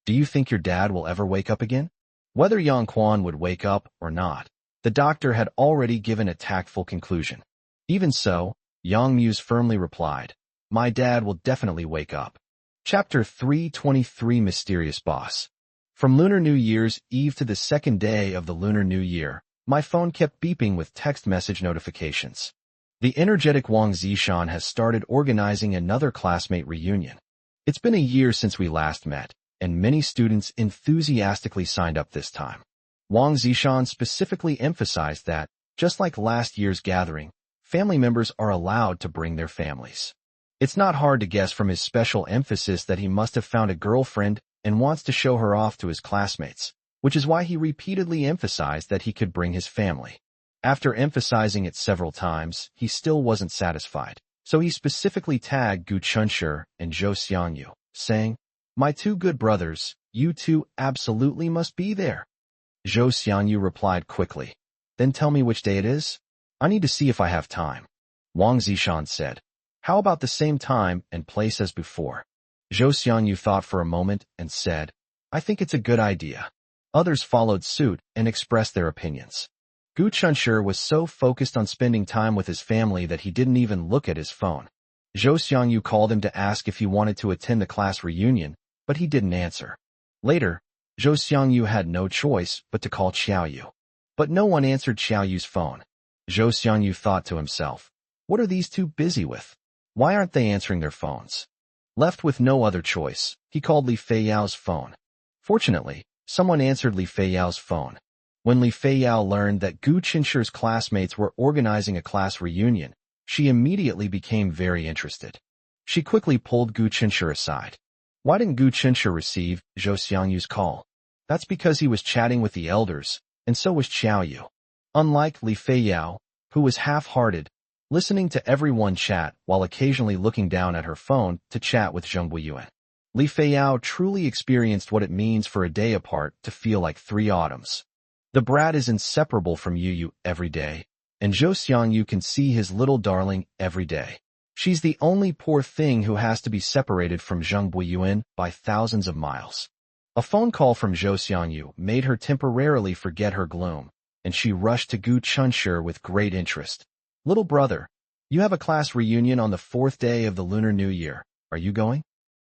Do you think your dad will ever wake up again?" Whether Yang Quan would wake up or not, the doctor had already given a tactful conclusion. Even so, Yang Muse firmly replied, "My dad will definitely wake up." Chapter 323 Mysterious Boss. From Lunar New Year's Eve to the second day of the Lunar New Year, my phone kept beeping with text message notifications. The energetic Wang Zishan has started organizing another classmate reunion. It's been a year since we last met, and many students enthusiastically signed up this time. Wang Zishan specifically emphasized that, just like last year's gathering, family members are allowed to bring their families. It's not hard to guess from his special emphasis that he must have found a girlfriend and wants to show her off to his classmates, which is why he repeatedly emphasized that he could bring his family. After emphasizing it several times, he still wasn't satisfied, so he specifically tagged Gu Chunshi and Zhou Xiangyu, saying, "My two good brothers, you two absolutely must be there." Zhou Xiangyu replied quickly, "Then tell me which day it is? I need to see if I have time." Wang Zishan said, "How about the same time and place as before?" Zhou Xiangyu thought for a moment and said, "I think it's a good idea." Others followed suit and expressed their opinions. Gu Chunshi was so focused on spending time with his family that he didn't even look at his phone. Zhou Xiangyu called him to ask if he wanted to attend the class reunion, but he didn't answer. Later, Zhou Xiangyu had no choice but to call Xiao Yu. But no one answered Xiao Yu's phone. Zhou Xiangyu thought to himself, "What are these two busy with? Why aren't they answering their phones?" Left with no other choice, he called Li Feiyao's phone. Fortunately, someone answered Li Feiyao's phone. When Li Feiyao learned that Gu Qinshi's classmates were organizing a class reunion, she immediately became very interested. She quickly pulled Gu Qinsher aside. Why didn't Gu Qinsher receive Zhou Xiangyu's call? That's because he was chatting with the elders, and so was Xiao Yu. Unlike Li Feiyao, who was half-hearted, listening to everyone chat while occasionally looking down at her phone to chat with Zheng Buiyuan. Li Feiyao truly experienced what it means for a day apart to feel like 3 autumns. The brat is inseparable from Yu every day, and Zhou Xiangyu can see his little darling every day. She's the only poor thing who has to be separated from Zheng Buiyuan by thousands of miles. A phone call from Zhou Xiangyu made her temporarily forget her gloom, and she rushed to Gu Qinsher with great interest. Little brother, you have a class reunion on the 4th day of the Lunar New Year. Are you going?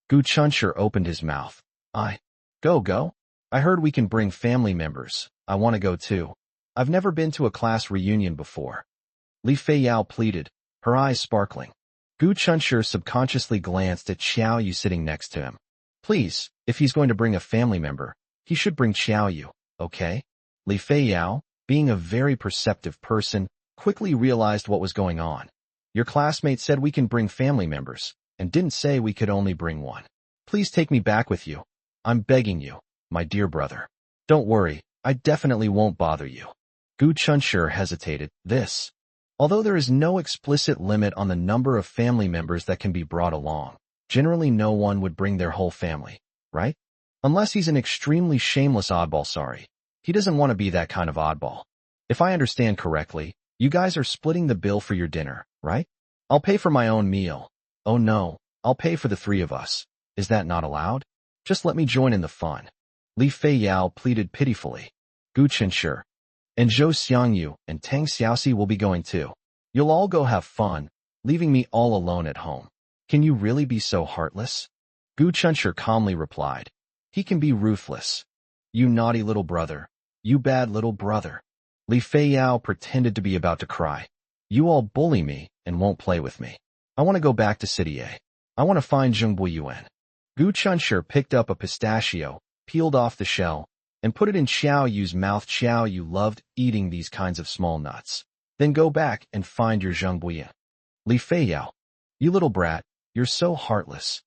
Gu Qinsher opened his mouth. Go. I heard we can bring family members. I want to go too. I've never been to a class reunion before. Li Feiyao pleaded, her eyes sparkling. Gu Qinsher subconsciously glanced at Xiao Yu sitting next to him. Please, if he's going to bring a family member, he should bring Xiao Yu, okay? Li Feiyao, being a very perceptive person, quickly realized what was going on. Your classmate said we can bring family members, and didn't say we could only bring one. Please take me back with you. I'm begging you, my dear brother. Don't worry, I definitely won't bother you. Gu Qinsher hesitated. Although there is no explicit limit on the number of family members that can be brought along, generally no one would bring their whole family, right? Unless he's an extremely shameless oddball, sorry. He doesn't want to be that kind of oddball. If I understand correctly, you guys are splitting the bill for your dinner, right? I'll pay for my own meal. Oh no, I'll pay for the 3 of us. Is that not allowed? Just let me join in the fun. Li Feiyao pleaded pitifully. Gu Qinsher and Zhou Xiangyu and Tang Xiaoxi will be going too. You'll all go have fun, leaving me all alone at home. Can you really be so heartless? Gu Qinsher calmly replied. He can be ruthless. You naughty little brother. You bad little brother. Li Feiyao pretended to be about to cry. You all bully me and won't play with me. I want to go back to City A. I want to find Zheng Buiyuan. Gu Qinsher picked up a pistachio, peeled off the shell, and put it in Xiao Yu's mouth. Xiao Yu loved eating these kinds of small nuts. Then go back and find your Zheng Buiyuan. Li Feiyao. You little brat, you're so heartless.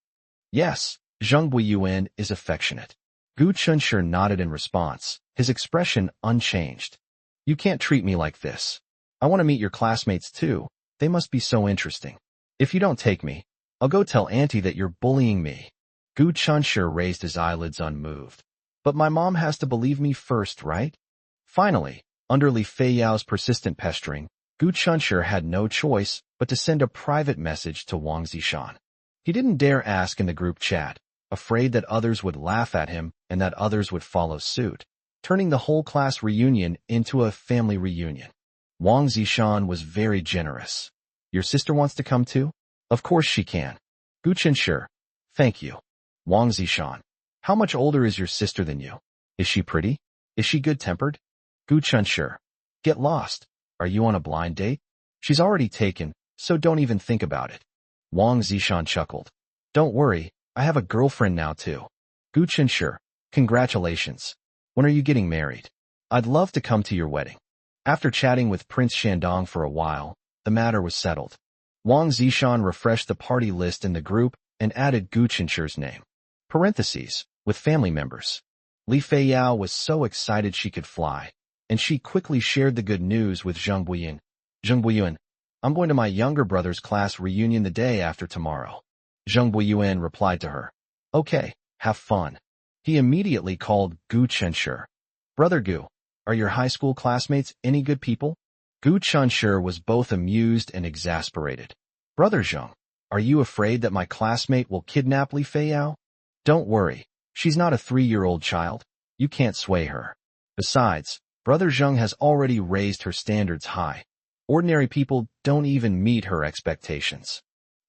Yes, Zheng Buiyuan is affectionate. Gu Qinsher nodded in response, his expression unchanged. You can't treat me like this. I want to meet your classmates too. They must be so interesting. If you don't take me, I'll go tell Auntie that you're bullying me. Gu Qinsher raised his eyelids unmoved. But my mom has to believe me first, right? Finally, under Li Feiyao's persistent pestering, Gu Qinsher had no choice but to send a private message to Wang Zishan. He didn't dare ask in the group chat, afraid that others would laugh at him and that others would follow suit, turning the whole class reunion into a family reunion. Wang Zishan was very generous. Your sister wants to come too? Of course she can. Gu Qinsher. Thank you. Wang Zishan. How much older is your sister than you? Is she pretty? Is she good-tempered? Gu Qinsher. Get lost. Are you on a blind date? She's already taken, so don't even think about it. Wang Zishan chuckled. Don't worry, I have a girlfriend now too. Gu Qinsher. Congratulations. When are you getting married? I'd love to come to your wedding. After chatting with Prince Shandong for a while, the matter was settled. Wang Zishan refreshed the party list in the group and added Gu Qinsher's name. Parentheses. With family members. Li Feiyao was so excited she could fly, and she quickly shared the good news with Zheng Buiyuan. Zheng Buiyuan, I'm going to my younger brother's class reunion the day after tomorrow. Zheng Buiyuan replied to her. Okay, have fun. He immediately called Gu Qinsher. Brother Gu, are your high school classmates any good people? Gu Qinsher was both amused and exasperated. Brother Zheng, are you afraid that my classmate will kidnap Li Feiyao? Don't worry. She's not a 3-year-old child. You can't sway her. Besides, Brother Zheng has already raised her standards high. Ordinary people don't even meet her expectations.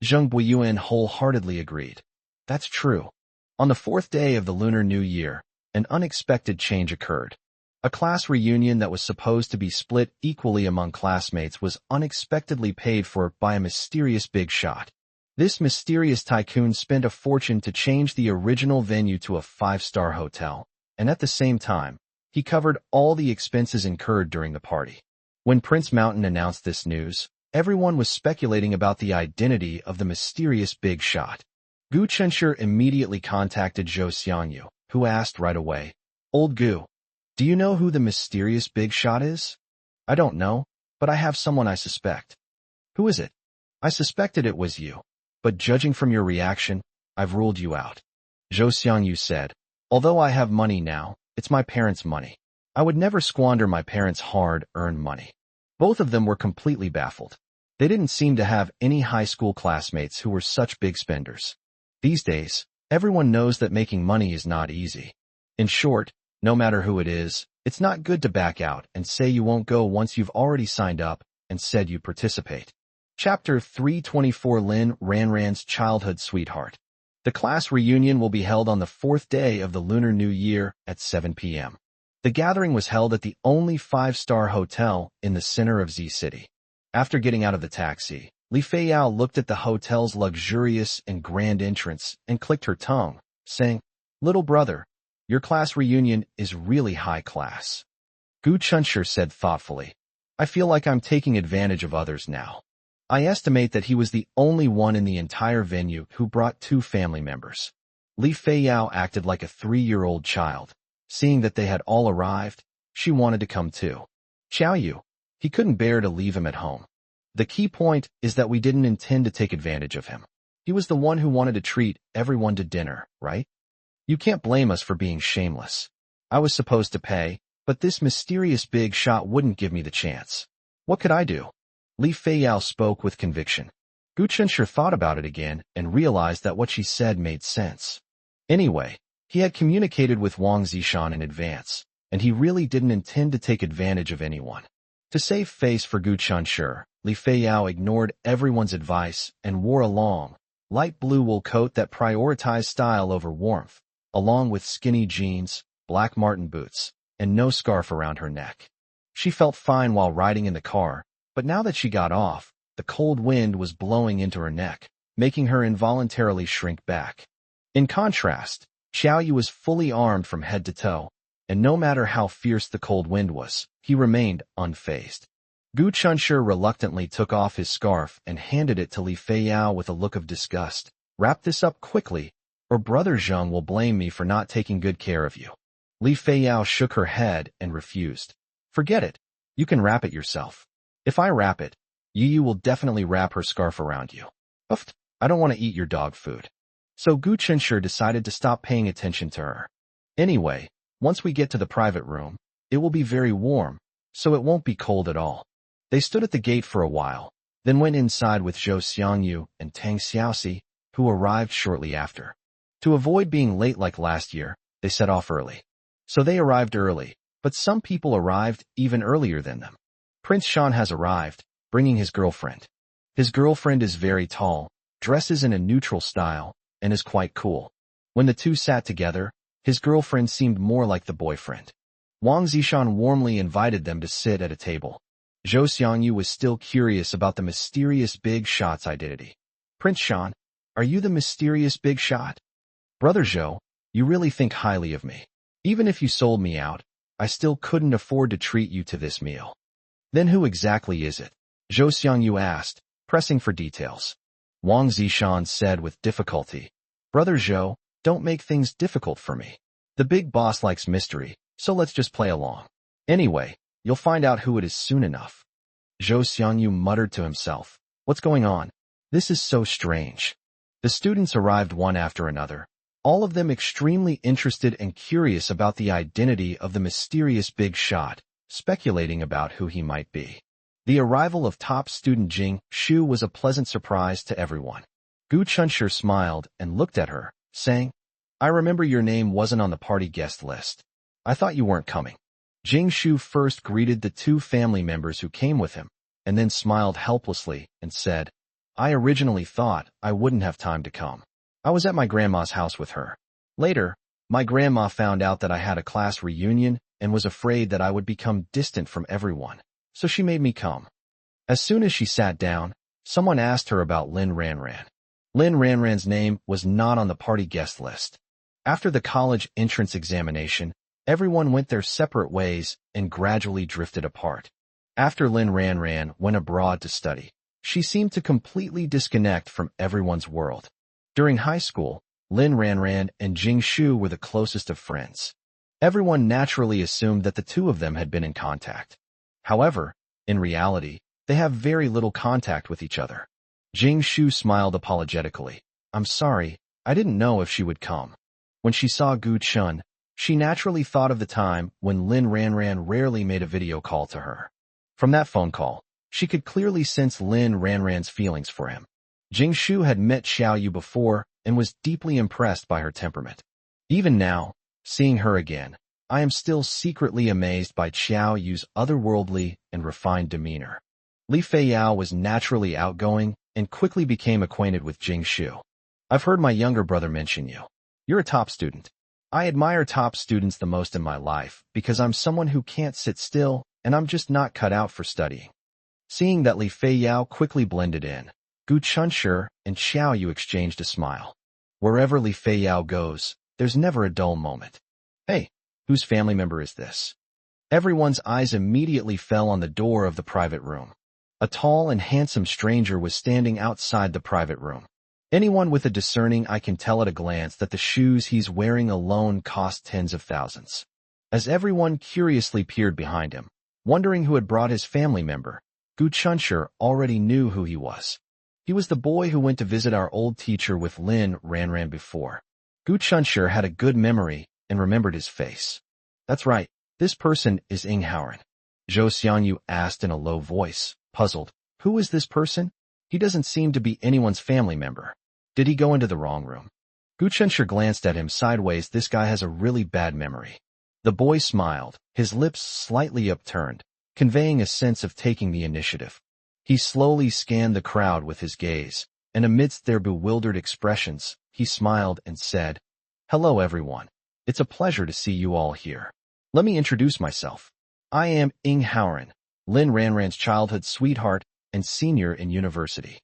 Zheng Buiyuan wholeheartedly agreed. That's true. On the 4th day of the Lunar New Year, an unexpected change occurred. A class reunion that was supposed to be split equally among classmates was unexpectedly paid for by a mysterious big shot. This mysterious tycoon spent a fortune to change the original venue to a 5-star hotel, and at the same time, he covered all the expenses incurred during the party. When Prince Mountain announced this news, everyone was speculating about the identity of the mysterious big shot. Gu Chunshur immediately contacted Zhou Xiangyu, who asked right away, "Old Gu, do you know who the mysterious big shot is?" "I don't know, but I have someone I suspect." "Who is it?" "I suspected it was you, but judging from your reaction, I've ruled you out." Zhou Xiangyu said, "Although I have money now, it's my parents' money. I would never squander my parents' hard-earned money." Both of them were completely baffled. They didn't seem to have any high school classmates who were such big spenders. These days, everyone knows that making money is not easy. In short, no matter who it is, it's not good to back out and say you won't go once you've already signed up and said you'd participate. Chapter 324, Lin Ranran's Childhood Sweetheart. The class reunion will be held on the 4th day of the Lunar New Year at 7 p.m. The gathering was held at the only 5-star hotel in the center of Z City. After getting out of the taxi, Li Feiyao looked at the hotel's luxurious and grand entrance and clicked her tongue, saying, "Little brother, your class reunion is really high class." Gu Chunshur said thoughtfully, "I feel like I'm taking advantage of others now." I estimate that he was the only one in the entire venue who brought 2 family members. Li Feiyao acted like a 3-year-old child. Seeing that they had all arrived, she wanted to come too. Xiao Yu, he couldn't bear to leave him at home. The key point is that we didn't intend to take advantage of him. He was the one who wanted to treat everyone to dinner, right? You can't blame us for being shameless. I was supposed to pay, but this mysterious big shot wouldn't give me the chance. What could I do? Li Feiyao spoke with conviction. Gu Chunshur thought about it again and realized that what she said made sense. Anyway, he had communicated with Wang Zishan in advance, and he really didn't intend to take advantage of anyone. To save face for Gu Chunshur, Li Feiyao ignored everyone's advice and wore a long, light blue wool coat that prioritized style over warmth, along with skinny jeans, black marten boots, and no scarf around her neck. She felt fine while riding in the car, but now that she got off, the cold wind was blowing into her neck, making her involuntarily shrink back. In contrast, Xiao Yu was fully armed from head to toe, and no matter how fierce the cold wind was, he remained unfazed. Gu Chunshur reluctantly took off his scarf and handed it to Li Feiyao with a look of disgust. "Wrap this up quickly, or Brother Zheng will blame me for not taking good care of you." Li Feiyao shook her head and refused. "Forget it. You can wrap it yourself. If I wrap it, Yu will definitely wrap her scarf around you. Uff, I don't want to eat your dog food." So Gu Chunshur decided to stop paying attention to her. "Anyway, once we get to the private room, it will be very warm, so it won't be cold at all." They stood at the gate for a while, then went inside with Zhou Xiangyu and Tang Xiaoxi, who arrived shortly after. To avoid being late like last year, they set off early. So they arrived early, but some people arrived even earlier than them. Prince Shan has arrived, bringing his girlfriend. His girlfriend is very tall, dresses in a neutral style, and is quite cool. When the two sat together, his girlfriend seemed more like the boyfriend. Wang Zishan warmly invited them to sit at a table. Zhou Xiangyu was still curious about the mysterious big shot's identity. "Prince Shan, are you the mysterious big shot?" "Brother Zhou, you really think highly of me. Even if you sold me out, I still couldn't afford to treat you to this meal." "Then who exactly is it?" Zhou Xiangyu asked, pressing for details. Wang Zishan said with difficulty, "Brother Zhou, don't make things difficult for me. The big boss likes mystery, so let's just play along. Anyway, you'll find out who it is soon enough." Zhou Xiangyu muttered to himself, "What's going on? This is so strange." The students arrived one after another, all of them extremely interested and curious about the identity of the mysterious big shot, speculating about who he might be. The arrival of top student Jing Shu was a pleasant surprise to everyone. Gu Chunshur smiled and looked at her, saying, "I remember your name wasn't on the party guest list. I thought you weren't coming." Jing Shu first greeted the 2 family members who came with him, and then smiled helplessly and said, "I originally thought I wouldn't have time to come. I was at my grandma's house with her. Later, my grandma found out that I had a class reunion and was afraid that I would become distant from everyone, so she made me come." As soon as she sat down, someone asked her about Lin Ranran. Lin Ranran's name was not on the party guest list. After the college entrance examination, everyone went their separate ways and gradually drifted apart. After Lin Ranran went abroad to study, She seemed to completely disconnect from everyone's world. During high school, Lin Ranran and Jing Shu were the closest of friends. Everyone naturally assumed that the two of them had been in contact. However, in reality, they have very little contact with each other. Jing Shu smiled apologetically. I'm sorry, I didn't know if she would come. When she saw Gu Chun, she naturally thought of the time when Lin Ranran rarely made a video call to her. From that phone call, she could clearly sense Lin Ranran's feelings for him. Jing Shu had met Xiao Yu before and was deeply impressed by her temperament. Even now, seeing her again, I am still secretly amazed by Xiao Yu's otherworldly and refined demeanor. Li Feiyao was naturally outgoing and quickly became acquainted with Jing Shu. I've heard my younger brother mention you. You're a top student. I admire top students the most in my life because I'm someone who can't sit still and I'm just not cut out for studying. Seeing that Li Feiyao quickly blended in, Gu Chunshi and Xiao Yu exchanged a smile. Wherever Li Feiyao goes, there's never a dull moment. Hey, whose family member is this? Everyone's eyes immediately fell on the door of the private room. A tall and handsome stranger was standing outside the private room. Anyone with a discerning eye can tell at a glance that the shoes he's wearing alone cost tens of thousands. As everyone curiously peered behind him, wondering who had brought his family member, Gu Chunshi already knew who he was. He was the boy who went to visit our old teacher with Lin Ranran before. Gu Chunshi had a good memory and remembered his face. That's right, this person is Ing Haoran. Zhou Xiangyu asked in a low voice, puzzled. Who is this person? He doesn't seem to be anyone's family member. Did he go into the wrong room? Gu Chunshi glanced at him sideways. This guy has a really bad memory. The boy smiled, his lips slightly upturned, conveying a sense of taking the initiative. He slowly scanned the crowd with his gaze, and amidst their bewildered expressions, he smiled and said, Hello everyone. It's a pleasure to see you all here. Let me introduce myself. I am Ing Haoran, Lin Ranran's childhood sweetheart and senior in university.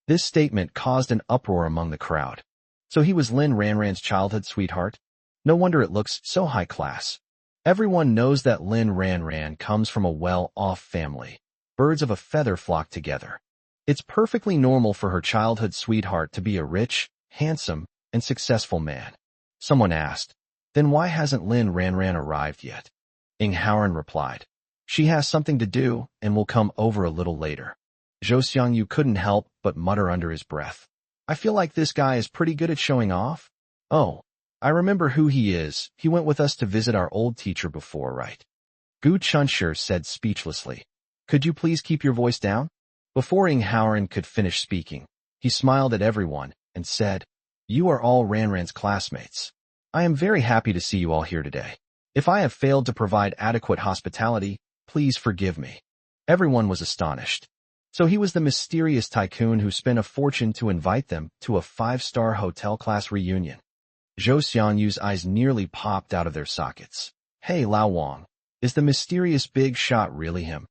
This statement caused an uproar among the crowd. So he was Lin Ranran's childhood sweetheart? No wonder it looks so high class. Everyone knows that Lin Ranran comes from a well-off family. Birds of a feather flock together. It's perfectly normal for her childhood sweetheart to be a rich, handsome, and successful man. Someone asked, then why hasn't Lin Ranran arrived yet? Ing Haoran replied, she has something to do and will come over a little later. Zhou Xiangyu couldn't help but mutter under his breath. I feel like this guy is pretty good at showing off. Oh, I remember who he is. He went with us to visit our old teacher before, right? Gu Chunshi said speechlessly. Could you please keep your voice down? Before Ing Haoran could finish speaking, he smiled at everyone and said, You are all Ranran's classmates. I am very happy to see you all here today. If I have failed to provide adequate hospitality, please forgive me. Everyone was astonished. So he was the mysterious tycoon who spent a fortune to invite them to a 5-star hotel class reunion. Zhou Xiangyu's eyes nearly popped out of their sockets. Hey Lao Wang, is the mysterious big shot really him?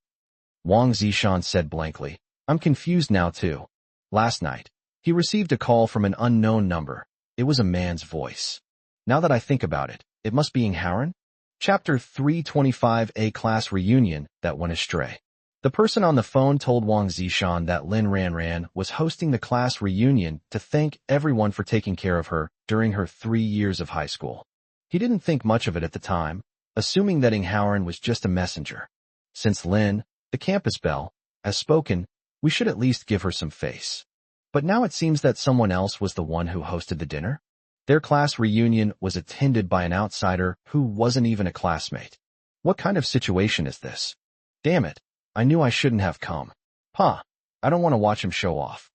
Wang Zishan said blankly, I'm confused now too. Last night, he received a call from an unknown number. It was a man's voice. Now that I think about it, it must be Ing Haoran? Chapter 325, A Class Reunion That Went Astray. The person on the phone told Wang Zishan that Lin Ranran was hosting the class reunion to thank everyone for taking care of her during her 3 years of high school. He didn't think much of it at the time, assuming that Ing Haoran was just a messenger. Since Lin, the campus belle, has spoken, we should at least give her some face. But now it seems that someone else was the one who hosted the dinner. Their class reunion was attended by an outsider who wasn't even a classmate. What kind of situation is this? Damn it, I knew I shouldn't have come. I don't want to watch him show off.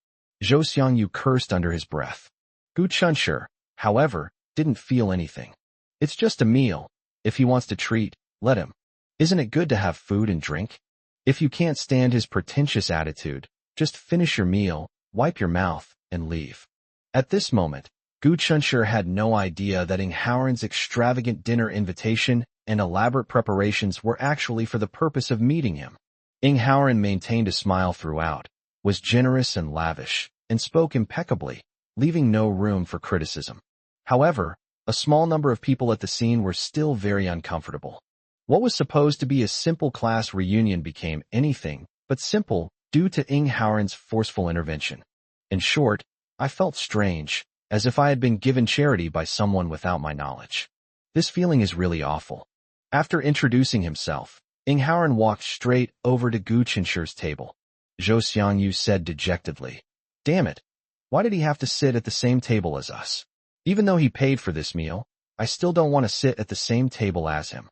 Zhou Xiangyu cursed under his breath. Gu Chunshi, however, didn't feel anything. It's just a meal. If he wants to treat, let him. Isn't it good to have food and drink? If you can't stand his pretentious attitude, just finish your meal, wipe your mouth, and leave. At this moment, Gu Chunshi had no idea that Ing Haoran's extravagant dinner invitation and elaborate preparations were actually for the purpose of meeting him. Ing Haoran maintained a smile throughout, was generous and lavish, and spoke impeccably, leaving no room for criticism. However, a small number of people at the scene were still very uncomfortable. What was supposed to be a simple class reunion became anything but simple due to Ing Haoran's forceful intervention. In short, I felt strange, as if I had been given charity by someone without my knowledge. This feeling is really awful. After introducing himself, Ing Haoran walked straight over to Gu Qinshi's table. Zhou Xiangyu said dejectedly, "Damn it, why did he have to sit at the same table as us? Even though he paid for this meal, I still don't want to sit at the same table as him."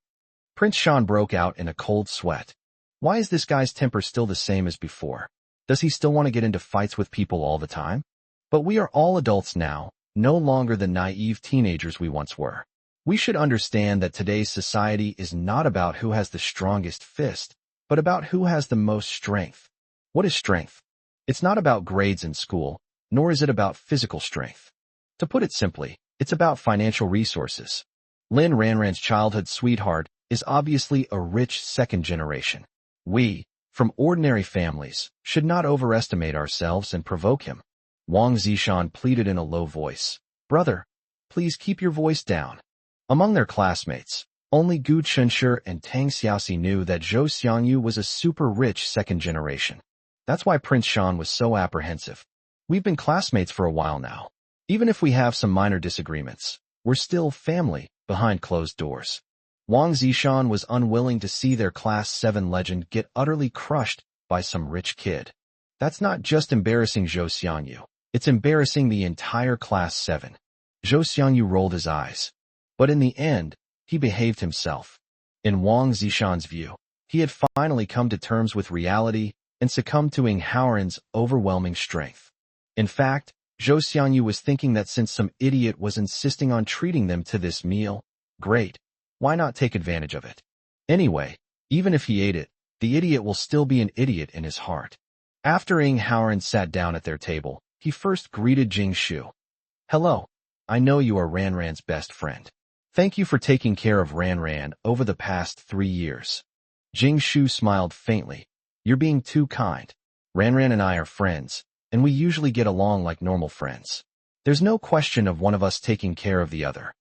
Prince Shan broke out in a cold sweat. Why is this guy's temper still the same as before? Does he still want to get into fights with people all the time? But we are all adults now, no longer the naive teenagers we once were. We should understand that today's society is not about who has the strongest fist, but about who has the most strength. What is strength? It's not about grades in school, nor is it about physical strength. To put it simply, it's about financial resources. Lin Ranran's childhood sweetheart is obviously a rich second generation. We, from ordinary families, should not overestimate ourselves and provoke him. Wang Zishan pleaded in a low voice, "Brother, please keep your voice down." Among their classmates, only Gu Qinshi and Tang Xiaoxi knew that Zhou Xiangyu was a super-rich second generation. That's why Prince Shan was so apprehensive. We've been classmates for a while now. Even if we have some minor disagreements, we're still family behind closed doors. Wang Zishan was unwilling to see their Class 7 legend get utterly crushed by some rich kid. That's not just embarrassing Zhou Xiangyu, it's embarrassing the entire Class 7. Zhou Xiangyu rolled his eyes. But in the end, he behaved himself. In Wang Zishan's view, he had finally come to terms with reality and succumbed to Ing Haoran's overwhelming strength. In fact, Zhou Xiangyu was thinking that since some idiot was insisting on treating them to this meal, great. Why not take advantage of it? Anyway, even if he ate it, the idiot will still be an idiot in his heart. After Ing Haoran sat down at their table, he first greeted Jing Shu. "Hello, I know you are Ranran's best friend. Thank you for taking care of Ranran over the past 3 years." Jing Shu smiled faintly. "You're being too kind. Ranran and I are friends, and we usually get along like normal friends. There's no question of one of us taking care of the other."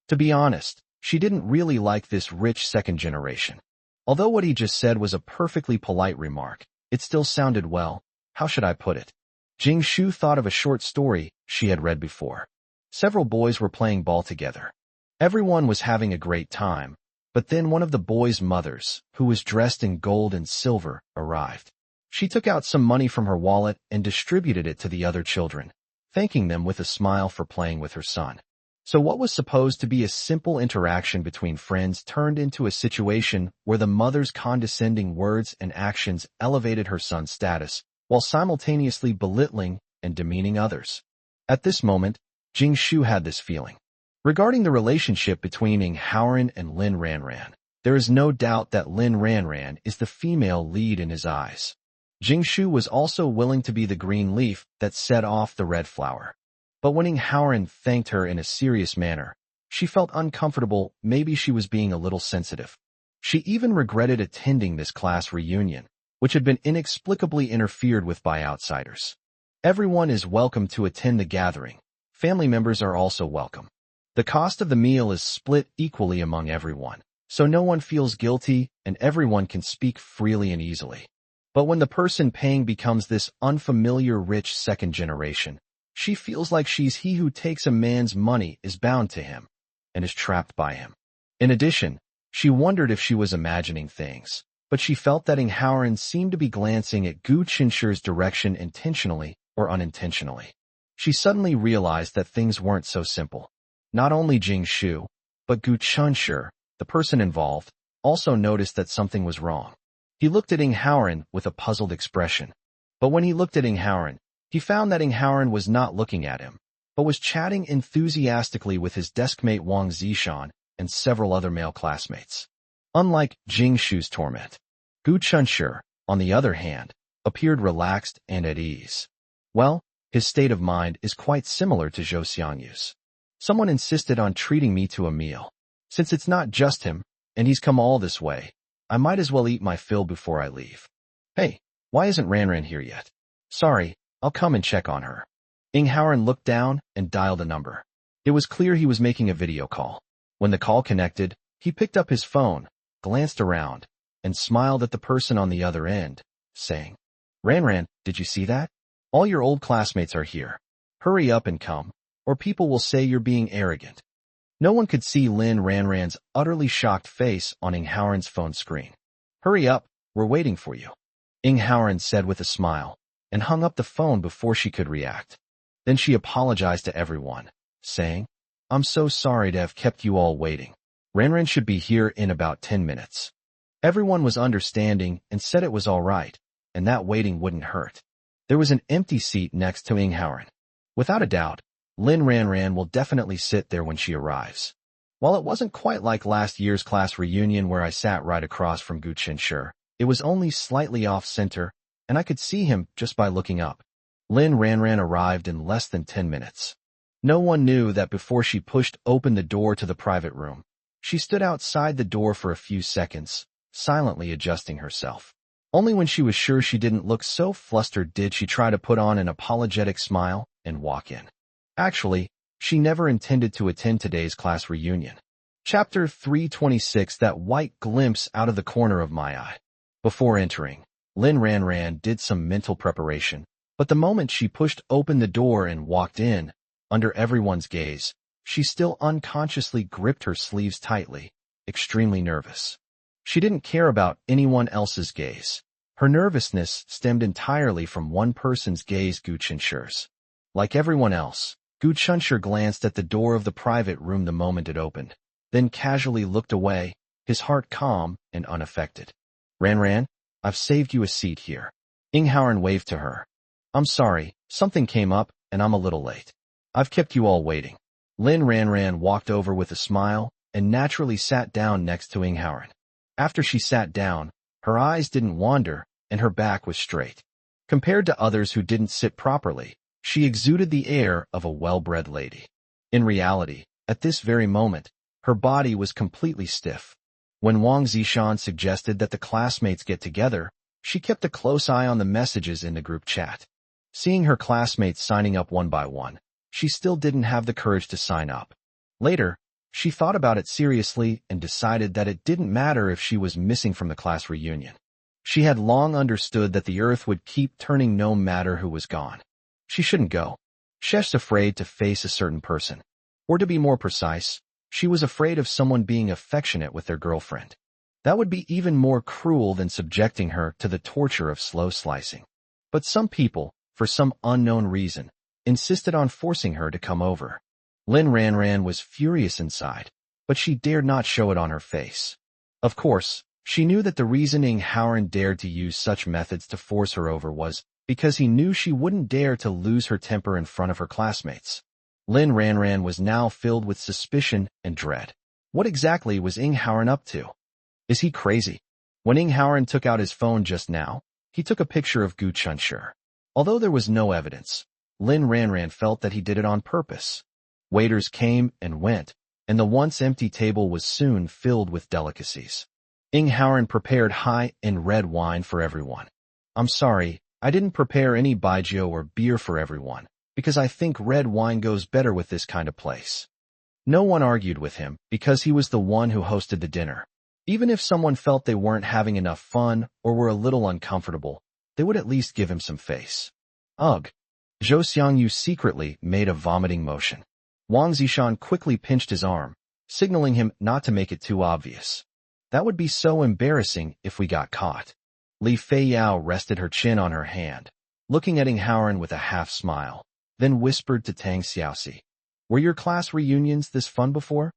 To be honest, she didn't really like this rich second generation. Although what he just said was a perfectly polite remark, it still sounded, well, how should I put it? Jing Shu thought of a short story she had read before. Several boys were playing ball together. Everyone was having a great time, but then one of the boys' mothers, who was dressed in gold and silver, arrived. She took out some money from her wallet and distributed it to the other children, thanking them with a smile for playing with her son. So what was supposed to be a simple interaction between friends turned into a situation where the mother's condescending words and actions elevated her son's status, while simultaneously belittling and demeaning others. At this moment, Jing Shu had this feeling. Regarding the relationship between Ing Haoran and Lin Ranran, there is no doubt that Lin Ranran is the female lead in his eyes. Jing Shu was also willing to be the green leaf that set off the red flower. But when Ing Haoran thanked her in a serious manner, she felt uncomfortable. Maybe she was being a little sensitive. She even regretted attending this class reunion, which had been inexplicably interfered with by outsiders. Everyone is welcome to attend the gathering. Family members are also welcome. The cost of the meal is split equally among everyone, so no one feels guilty and everyone can speak freely and easily. But when the person paying becomes this unfamiliar rich second generation, she feels like he who takes a man's money is bound to him and is trapped by him. In addition, she wondered if she was imagining things, but she felt that Ing Haoran seemed to be glancing at Gu Qinshi's direction intentionally or unintentionally. She suddenly realized that things weren't so simple. Not only Jing Shu, but Gu Qinshi, the person involved, also noticed that something was wrong. He looked at Ing Haoran with a puzzled expression. But when he looked at Ing Haoran, he found that Ing Haoran was not looking at him, but was chatting enthusiastically with his deskmate Wang Zishan and several other male classmates. Unlike Jing Shu's torment, Gu Qinshi, on the other hand, appeared relaxed and at ease. Well, his state of mind is quite similar to Zhou Xiangyu's. Someone insisted on treating me to a meal. Since it's not just him, and he's come all this way, I might as well eat my fill before I leave. Hey, why isn't Ranran here yet? Sorry, I'll come and check on her. Ing Haoran looked down and dialed a number. It was clear he was making a video call. When the call connected, he picked up his phone, glanced around, and smiled at the person on the other end, saying, Ran, did you see that? All your old classmates are here. Hurry up and come, or people will say you're being arrogant. No one could see Ran's utterly shocked face on Howren's phone screen. Hurry up, we're waiting for you, Howren said with a smile, and hung up the phone before she could react. Then she apologized to everyone, saying, I'm so sorry to have kept you all waiting. Ran should be here in about 10 minutes. Everyone was understanding and said it was all right, and that waiting wouldn't hurt. There was an empty seat next to Howren. Without a doubt, Ran will definitely sit there when she arrives. While it wasn't quite like last year's class reunion where I sat right across from Gu Chenshur, it was only slightly off-center, and I could see him just by looking up. Ran arrived in less than 10 minutes. No one knew that before she pushed open the door to the private room. She stood outside the door for a few seconds, silently adjusting herself. Only when she was sure she didn't look so flustered did she try to put on an apologetic smile and walk in. Actually, she never intended to attend today's class reunion. Chapter 326. That white glimpse out of the corner of my eye. Before entering, Ran did some mental preparation, but the moment she pushed open the door and walked in, under everyone's gaze, she still unconsciously gripped her sleeves tightly, extremely nervous. She didn't care about anyone else's gaze. Her nervousness stemmed entirely from one person's gaze, Gu Chenshur's. Like everyone else, Gu Chenshur glanced at the door of the private room the moment it opened, then casually looked away, his heart calm and unaffected. Ran, I've saved you a seat here. Howren waved to her. I'm sorry, something came up, and I'm a little late. I've kept you all waiting. Ran walked over with a smile and naturally sat down next to Howren. After she sat down, her eyes didn't wander and her back was straight. Compared to others who didn't sit properly, she exuded the air of a well-bred lady. In reality, at this very moment, her body was completely stiff. When Wang Zishan suggested that the classmates get together, she kept a close eye on the messages in the group chat. Seeing her classmates signing up one by one, she still didn't have the courage to sign up. Later, she thought about it seriously and decided that it didn't matter if she was missing from the class reunion. She had long understood that the earth would keep turning no matter who was gone. She shouldn't go. She's afraid to face a certain person. Or to be more precise, she was afraid of someone being affectionate with their girlfriend. That would be even more cruel than subjecting her to the torture of slow slicing. But some people, for some unknown reason, insisted on forcing her to come over. Ran was furious inside, but she dared not show it on her face. Of course, she knew that the reasoning Howren dared to use such methods to force her over was because he knew she wouldn't dare to lose her temper in front of her classmates. Ran was now filled with suspicion and dread. What exactly was Howren up to? Is he crazy? When Howren took out his phone just now, he took a picture of Gu Chenshur. Although there was no evidence, Ran felt that he did it on purpose. Waiters came and went, and the once empty table was soon filled with delicacies. Howren prepared high-end red wine for everyone. I'm sorry, I didn't prepare any baijiu or beer for everyone, because I think red wine goes better with this kind of place. No one argued with him, because he was the one who hosted the dinner. Even if someone felt they weren't having enough fun or were a little uncomfortable, they would at least give him some face. Ugh. Zhou Xiangyu secretly made a vomiting motion. Wang Zishan quickly pinched his arm, signaling him not to make it too obvious. That would be so embarrassing if we got caught. Li Feiyao rested her chin on her hand, looking at Howren with a half-smile, then whispered to Tang Xiaoxi. Were your class reunions this fun before?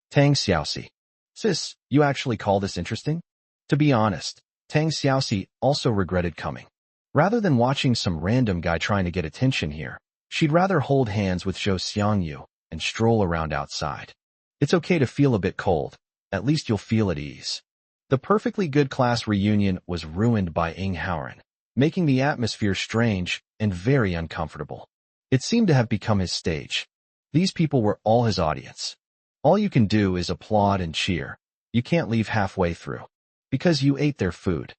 Tang Xiaoxi. Sis, you actually call this interesting? To be honest, Tang Xiaoxi also regretted coming. Rather than watching some random guy trying to get attention here, she'd rather hold hands with Zhou Xiangyu and stroll around outside. It's okay to feel a bit cold, at least you'll feel at ease. The perfectly good class reunion was ruined by Howren, making the atmosphere strange and very uncomfortable. It seemed to have become his stage. These people were all his audience. All you can do is applaud and cheer. You can't leave halfway through. Because you ate their food.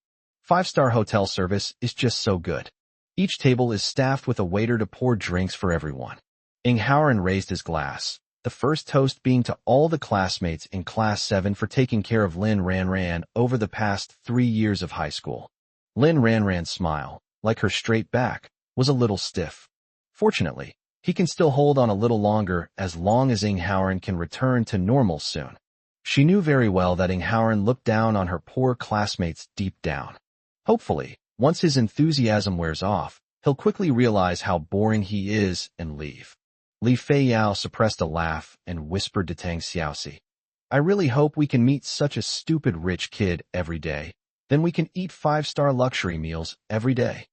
5-star hotel service is just so good. Each table is staffed with a waiter to pour drinks for everyone. Howren raised his glass, the first toast being to all the classmates in Class 7 for taking care of Ran over the past 3 years of high school. Ran's smile, like her straight back, was a little stiff. Fortunately, he can still hold on a little longer as long as Ing Haoran can return to normal soon. She knew very well that Ing Haoran looked down on her poor classmates deep down. Hopefully, once his enthusiasm wears off, he'll quickly realize how boring he is and leave. Li Feiyao suppressed a laugh and whispered to Tang Xiaoxi, I really hope we can meet such a stupid rich kid every day. Then we can eat 5-star luxury meals every day.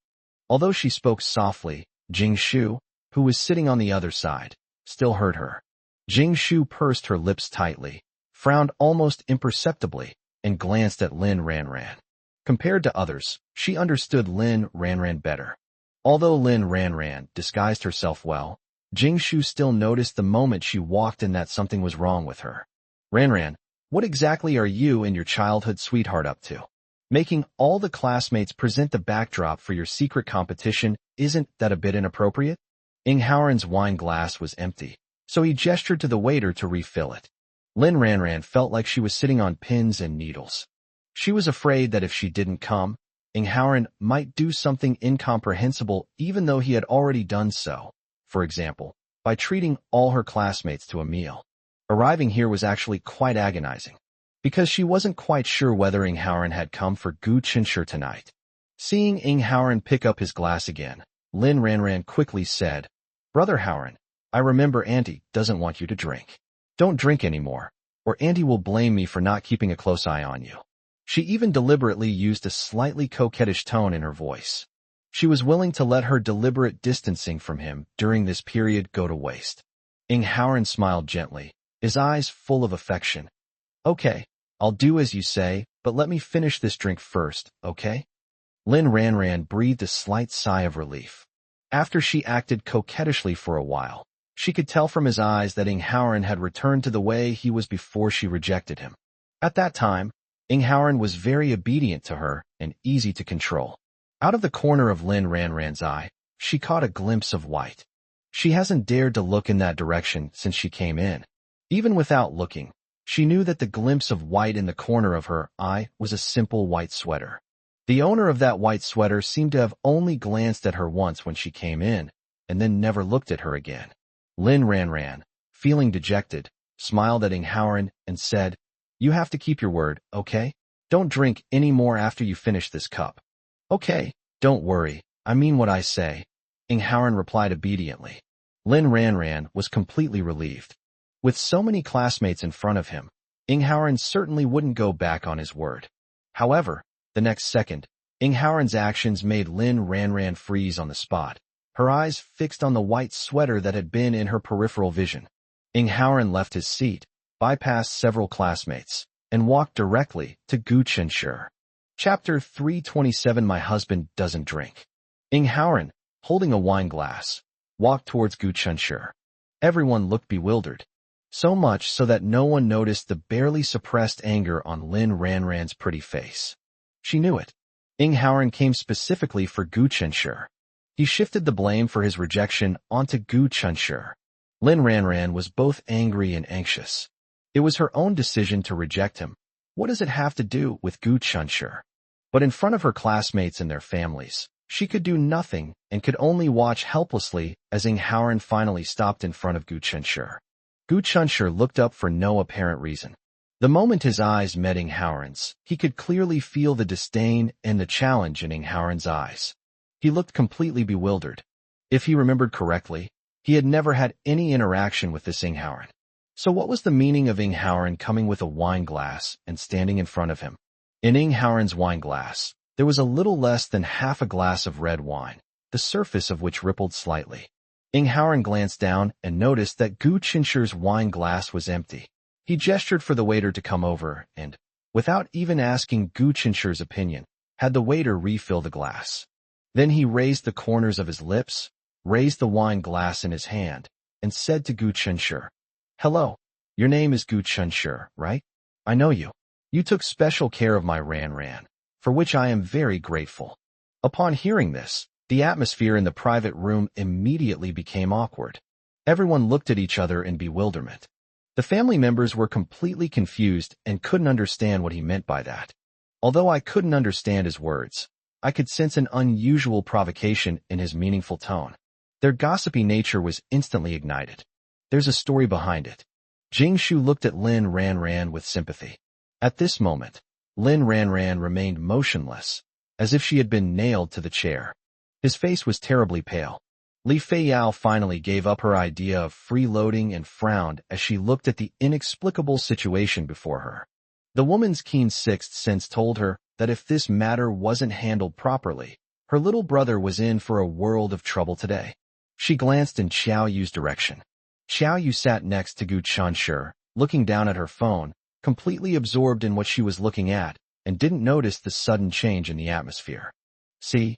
Although she spoke softly, Jing Shu, who was sitting on the other side, still heard her. Jing Shu pursed her lips tightly, frowned almost imperceptibly, and glanced at Lin Ranran. Compared to others, she understood Lin Ranran better. Although Lin Ranran disguised herself well, Jing Shu still noticed the moment she walked in that something was wrong with her. Ranran, what exactly are you and your childhood sweetheart up to? Making all the classmates present the backdrop for your secret competition, isn't that a bit inappropriate? Ing Haoran's wine glass was empty, so he gestured to the waiter to refill it. Lin Ranran felt like she was sitting on pins and needles. She was afraid that if she didn't come, Ing Haoran might do something incomprehensible even though he had already done so, for example, by treating all her classmates to a meal. Arriving here was actually quite agonizing, because she wasn't quite sure whether Ing Haoran had come for Gu Chenshi tonight. Seeing Ing Haoran pick up his glass again, Lin Ranran quickly said, Brother Haoran, I remember Auntie doesn't want you to drink. Don't drink anymore, or Auntie will blame me for not keeping a close eye on you. She even deliberately used a slightly coquettish tone in her voice. She was willing to let her deliberate distancing from him during this period go to waste. Ing Haoran smiled gently, his eyes full of affection. Okay, I'll do as you say, but let me finish this drink first, okay? Lin Ranran breathed a slight sigh of relief. After she acted coquettishly for a while, she could tell from his eyes that Ing Haoran had returned to the way he was before she rejected him. At that time, Ing Haoran was very obedient to her and easy to control. Out of the corner of Lin Ranran's eye, she caught a glimpse of white. She hasn't dared to look in that direction since she came in. Even without looking, she knew that the glimpse of white in the corner of her eye was a simple white sweater. The owner of that white sweater seemed to have only glanced at her once when she came in, and then never looked at her again. Lin Ranran, feeling dejected, smiled at Ing Haoran and said, You have to keep your word, okay? Don't drink any more after you finish this cup. Okay, don't worry, I mean what I say. Ing Haoran replied obediently. Lin Ranran was completely relieved. With so many classmates in front of him, Ing Haoran certainly wouldn't go back on his word. However, the next second, Ing Haoran's actions made Lin Ranran freeze on the spot, her eyes fixed on the white sweater that had been in her peripheral vision. Ing Haoran left his seat, bypassed several classmates, and walked directly to Gu Chenshi. Chapter 327 My husband doesn't drink. Ing Haoran, holding a wine glass, walked towards Gu Chenshi. Everyone looked bewildered, so much so that no one noticed the barely suppressed anger on Lin Ranran's pretty face. She knew it. Ing Haoran came specifically for Gu Chenshi. He shifted the blame for his rejection onto Gu Chenshi. Lin Ranran was both angry and anxious. It was her own decision to reject him. What does it have to do with Gu Chenshi? But in front of her classmates and their families, she could do nothing and could only watch helplessly as Ing Haoran finally stopped in front of Gu Chenshi. Gu Chenshi looked up for no apparent reason. The moment his eyes met Ing Haoran's, he could clearly feel the disdain and the challenge in Ing Haoran's eyes. He looked completely bewildered. If he remembered correctly, he had never had any interaction with this Ing Haoran. So what was the meaning of Ing Haoran coming with a wine glass and standing in front of him? In Ing Haoran's wine glass, there was a little less than half a glass of red wine, the surface of which rippled slightly. Ing Haoran glanced down and noticed that Gu Chenshi's wine glass was empty. He gestured for the waiter to come over and, without even asking Gu Chenshi's opinion, had the waiter refill the glass. Then he raised the corners of his lips, raised the wine glass in his hand, and said to Gu Chenshi, Hello, your name is Gu Chenshi, right? I know you. You took special care of my Ranran, for which I am very grateful. Upon hearing this, the atmosphere in the private room immediately became awkward. Everyone looked at each other in bewilderment. The family members were completely confused and couldn't understand what he meant by that. Although I couldn't understand his words, I could sense an unusual provocation in his meaningful tone. Their gossipy nature was instantly ignited. There's a story behind it. Jing Shu looked at Lin Ran with sympathy. At this moment, Lin Ran remained motionless, as if she had been nailed to the chair. His face was terribly pale. Li Feiyao finally gave up her idea of freeloading and frowned as she looked at the inexplicable situation before her. The woman's keen sixth sense told her that if this matter wasn't handled properly, her little brother was in for a world of trouble today. She glanced in Xiao Yu's direction. Xiao Yu sat next to Gu Chunshi, looking down at her phone, completely absorbed in what she was looking at, and didn't notice the sudden change in the atmosphere. See?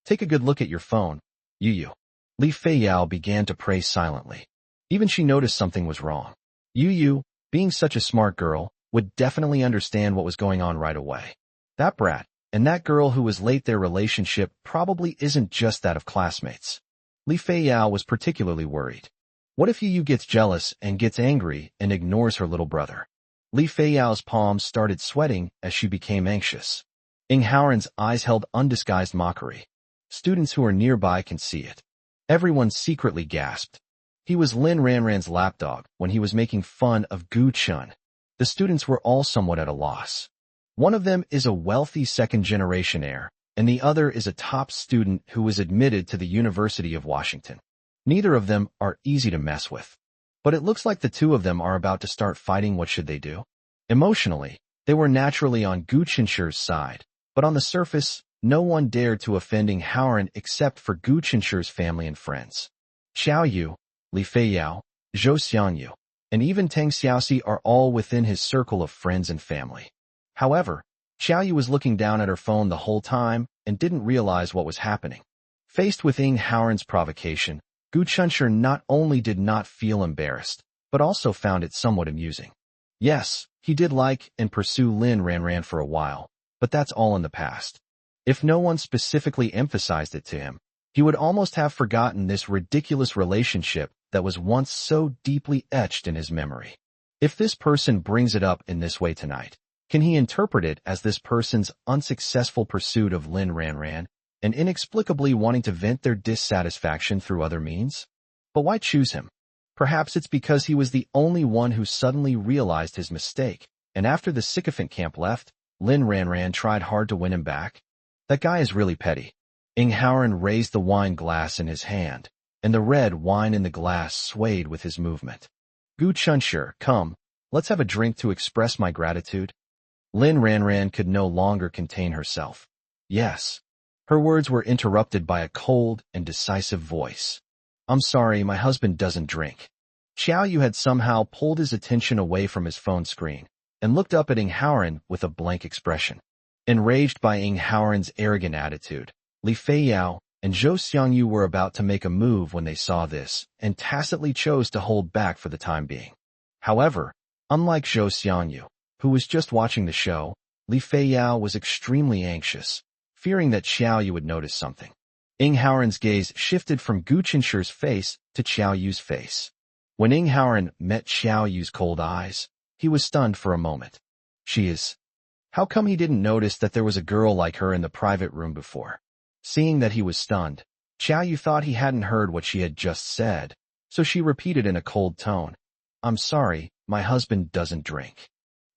Take a good look at your phone, Yu. Li Feiyao began to pray silently. Even she noticed something was wrong. Yu, being such a smart girl, would definitely understand what was going on right away. That brat, and that girl who was late, their relationship probably isn't just that of classmates. Li Feiyao was particularly worried. What if Yu gets jealous and gets angry and ignores her little brother? Li Feiyao's palms started sweating as she became anxious. Ing Haoran's eyes held undisguised mockery. Students who are nearby can see it. Everyone secretly gasped. He was Lin Ran's lapdog when he was making fun of Gu Chun. The students were all somewhat at a loss. One of them is a wealthy second-generation heir, and the other is a top student who was admitted to the University of Washington. Neither of them are easy to mess with. But it looks like the two of them are about to start fighting. What should they do? Emotionally, they were naturally on Gu Chunshi's side, but on the surface, no one dared to offend Ing Haoran except for Gu Chunshi's family and friends. Xiao Yu, Li Feiyao, Zhou Xiangyu, and even Tang Xiaoxi are all within his circle of friends and family. However, Xiao Yu was looking down at her phone the whole time and didn't realize what was happening. Faced with Ing Haoran's provocation, Gu Chunshi not only did not feel embarrassed, but also found it somewhat amusing. Yes, he did like and pursue Lin Ran for a while, but that's all in the past. If no one specifically emphasized it to him, he would almost have forgotten this ridiculous relationship that was once so deeply etched in his memory. If this person brings it up in this way tonight, can he interpret it as this person's unsuccessful pursuit of Lin Ran and inexplicably wanting to vent their dissatisfaction through other means? But why choose him? Perhaps it's because he was the only one who suddenly realized his mistake, and after the sycophant camp left, Lin Ran tried hard to win him back. That guy is really petty. Ing Haoran raised the wine glass in his hand, and the red wine in the glass swayed with his movement. Gu Chunshi, come, let's have a drink to express my gratitude. Lin Ran could no longer contain herself. Yes. Her words were interrupted by a cold and decisive voice. I'm sorry, my husband doesn't drink. Xiao Yu had somehow pulled his attention away from his phone screen and looked up at Ing Haoran with a blank expression. Enraged by Ing Haoran's arrogant attitude, Li Feiyao and Zhou Xiangyu were about to make a move when they saw this and tacitly chose to hold back for the time being. However, unlike Zhou Xiangyu, who was just watching the show, Li Feiyao was extremely anxious, fearing that Xiao Yu would notice something. Ing Haoran's gaze shifted from Gu Chunshi's face to Xiao Yu's face. When Ing Haoran met Xiao Yu's cold eyes, he was stunned for a moment. She is. How come he didn't notice that there was a girl like her in the private room before? Seeing that he was stunned, Xiao Yu thought he hadn't heard what she had just said, so she repeated in a cold tone, I'm sorry, my husband doesn't drink.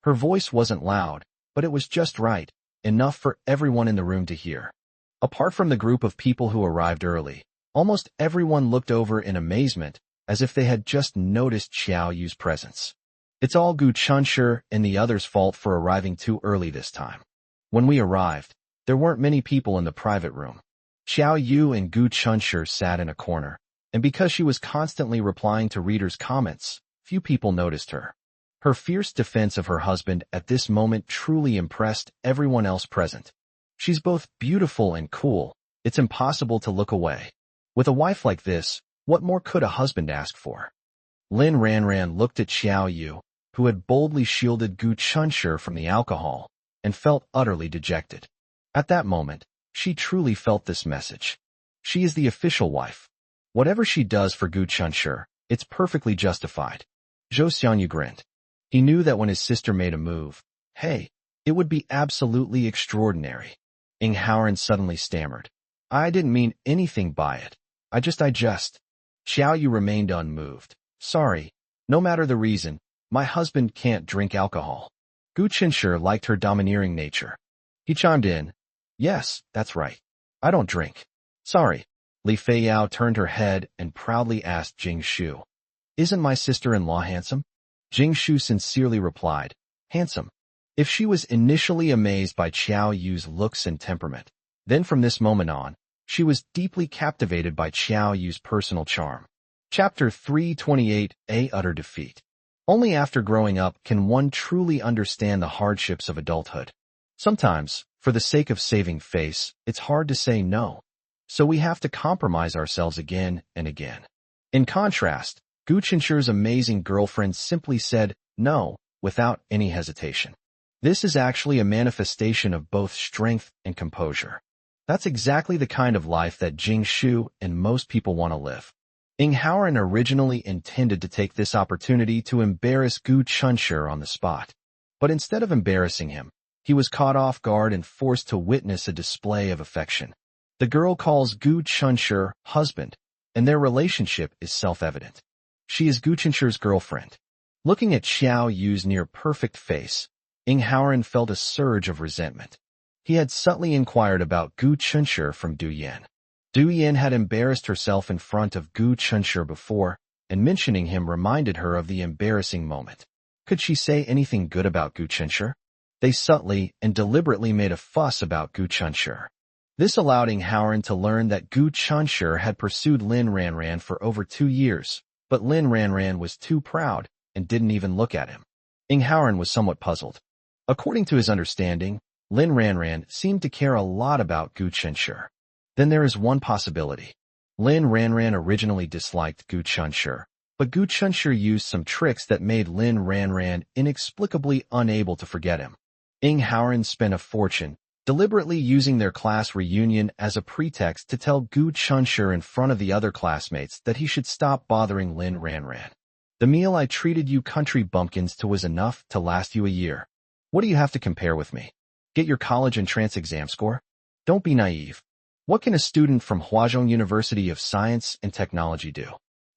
Her voice wasn't loud, but it was just right, enough for everyone in the room to hear. Apart from the group of people who arrived early, almost everyone looked over in amazement, as if they had just noticed Xiao Yu's presence. It's all Gu Chunshi and the others' fault for arriving too early this time. When we arrived, there weren't many people in the private room. Xiao Yu and Gu Chunshi sat in a corner, and because she was constantly replying to readers' comments, few people noticed her. Her fierce defense of her husband at this moment truly impressed everyone else present. She's both beautiful and cool. It's impossible to look away. With a wife like this, what more could a husband ask for? Lin Ran looked at Xiao Yu, who had boldly shielded Gu Chunshi from the alcohol, and felt utterly dejected. At that moment, she truly felt this message. She is the official wife. Whatever she does for Gu Chunshi, it's perfectly justified. Zhou Xiangyu grinned. He knew that when his sister made a move, hey, it would be absolutely extraordinary. Ing Haoran suddenly stammered. I didn't mean anything by it. I just. Xiao Yu remained unmoved. Sorry. No matter the reason, my husband can't drink alcohol. Gu Qinsher liked her domineering nature. He chimed in. Yes, that's right. I don't drink. Sorry. Li Feiyao turned her head and proudly asked Jing Shu. Isn't my sister-in-law handsome? Jing Shu sincerely replied. Handsome. If she was initially amazed by Qiao Yu's looks and temperament, then from this moment on, she was deeply captivated by Qiao Yu's personal charm. Chapter 328, A Utter Defeat. Only after growing up can one truly understand the hardships of adulthood. Sometimes, for the sake of saving face, it's hard to say no. So we have to compromise ourselves again and again. In contrast, Gu Qinsher's amazing girlfriend simply said no without any hesitation. This is actually a manifestation of both strength and composure. That's exactly the kind of life that Jing Shu and most people want to live. Ing Haoran originally intended to take this opportunity to embarrass Gu Qinsher on the spot. But instead of embarrassing him, he was caught off guard and forced to witness a display of affection. The girl calls Gu Qinsher husband, and their relationship is self-evident. She is Gu Qinsher's girlfriend. Looking at Xiao Yu's near-perfect face, Ing Haoran felt a surge of resentment. He had subtly inquired about Gu Qinsher from Du Yan. Du Yan had embarrassed herself in front of Gu Qinsher before, and mentioning him reminded her of the embarrassing moment. Could she say anything good about Gu Qinsher? They subtly and deliberately made a fuss about Gu Qinsher. This allowed Ing Haoran to learn that Gu Qinsher had pursued Lin Ranran for over 2 years, but Lin Ranran was too proud and didn't even look at him. Ing Haoran was somewhat puzzled. According to his understanding, Lin Ranran seemed to care a lot about Gu Qinsher. Then there is one possibility. Lin Ranran originally disliked Gu Qinsher, but Gu Qinsher used some tricks that made Lin Ranran inexplicably unable to forget him. Ing Haoran spent a fortune, deliberately using their class reunion as a pretext to tell Gu Qinsher in front of the other classmates that he should stop bothering Lin Ranran. The meal I treated you country bumpkins to was enough to last you a year. What do you have to compare with me? Get your college entrance exam score? Don't be naive. What can a student from Huazhong University of Science and Technology do?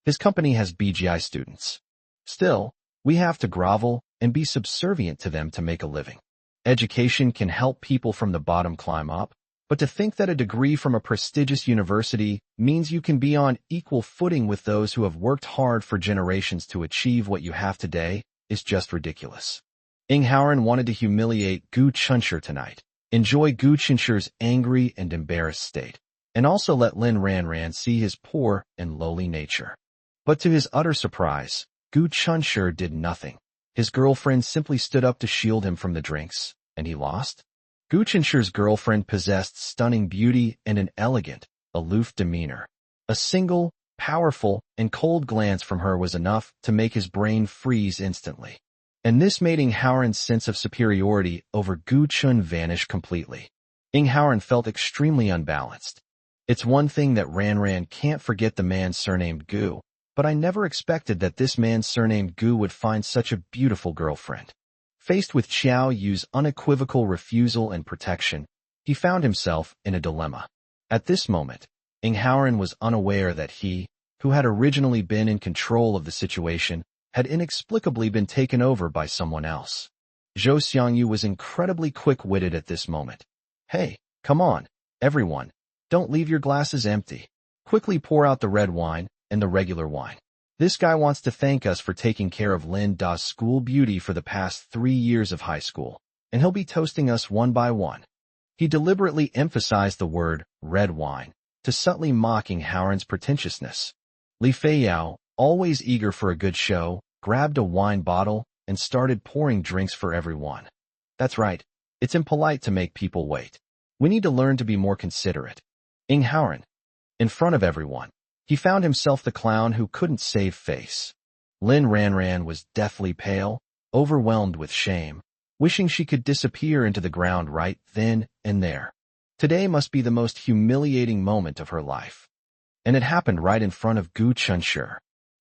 His company has BGI students. Still, we have to grovel and be subservient to them to make a living. Education can help people from the bottom climb up, but to think that a degree from a prestigious university means you can be on equal footing with those who have worked hard for generations to achieve what you have today is just ridiculous. Ing Haoran wanted to humiliate Gu Qinsher tonight, enjoy Gu Qinsher's angry and embarrassed state, and also let Lin Ranran see his poor and lowly nature. But to his utter surprise, Gu Qinsher did nothing. His girlfriend simply stood up to shield him from the drinks, and he lost. Gu Qinsher's girlfriend possessed stunning beauty and an elegant, aloof demeanor. A single, powerful, and cold glance from her was enough to make his brain freeze instantly. And this made Ing Haoran's sense of superiority over Gu Chun vanish completely. Ing Haoran felt extremely unbalanced. It's one thing that Ranran can't forget the man surnamed Gu, but I never expected that this man surnamed Gu would find such a beautiful girlfriend. Faced with Qiao Yu's unequivocal refusal and protection, he found himself in a dilemma. At this moment, Ing Haoran was unaware that he, who had originally been in control of the situation, had inexplicably been taken over by someone else. Zhou Xiangyu was incredibly quick-witted at this moment. Hey, come on, everyone, don't leave your glasses empty. Quickly pour out the red wine and the regular wine. This guy wants to thank us for taking care of Lin Da's school beauty for the past 3 years of high school, and he'll be toasting us one by one. He deliberately emphasized the word red wine to subtly mock Ing Haoran's pretentiousness. Li Feiyao, always eager for a good show, grabbed a wine bottle and started pouring drinks for everyone. That's right, it's impolite to make people wait. We need to learn to be more considerate. Ing Haoran. In front of everyone, he found himself the clown who couldn't save face. Lin Ranran was deathly pale, overwhelmed with shame, wishing she could disappear into the ground right then and there. Today must be the most humiliating moment of her life. And it happened right in front of Gu Qinsher.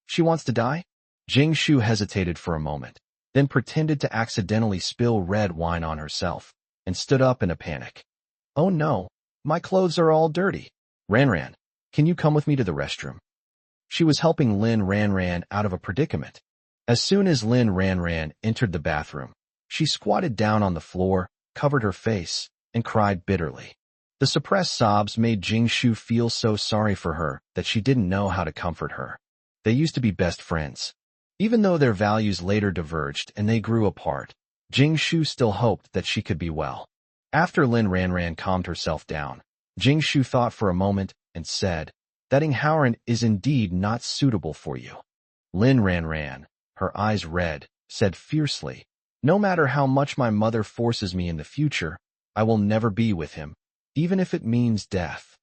She wants to die? Jing Shu hesitated for a moment, then pretended to accidentally spill red wine on herself, and stood up in a panic. Oh no, my clothes are all dirty. Ran, can you come with me to the restroom? She was helping Lin Ran out of a predicament. As soon as Lin Ran entered the bathroom, she squatted down on the floor, covered her face, and cried bitterly. The suppressed sobs made Jingshu feel so sorry for her that she didn't know how to comfort her. They used to be best friends. Even though their values later diverged and they grew apart, Jingshu still hoped that she could be well. After Lin Ran calmed herself down, Jingshu thought for a moment and said, "That Inghaoren is indeed not suitable for you." Lin Ran, her eyes red, said fiercely, "No matter how much my mother forces me in the future, I will never be with him, even if it means death."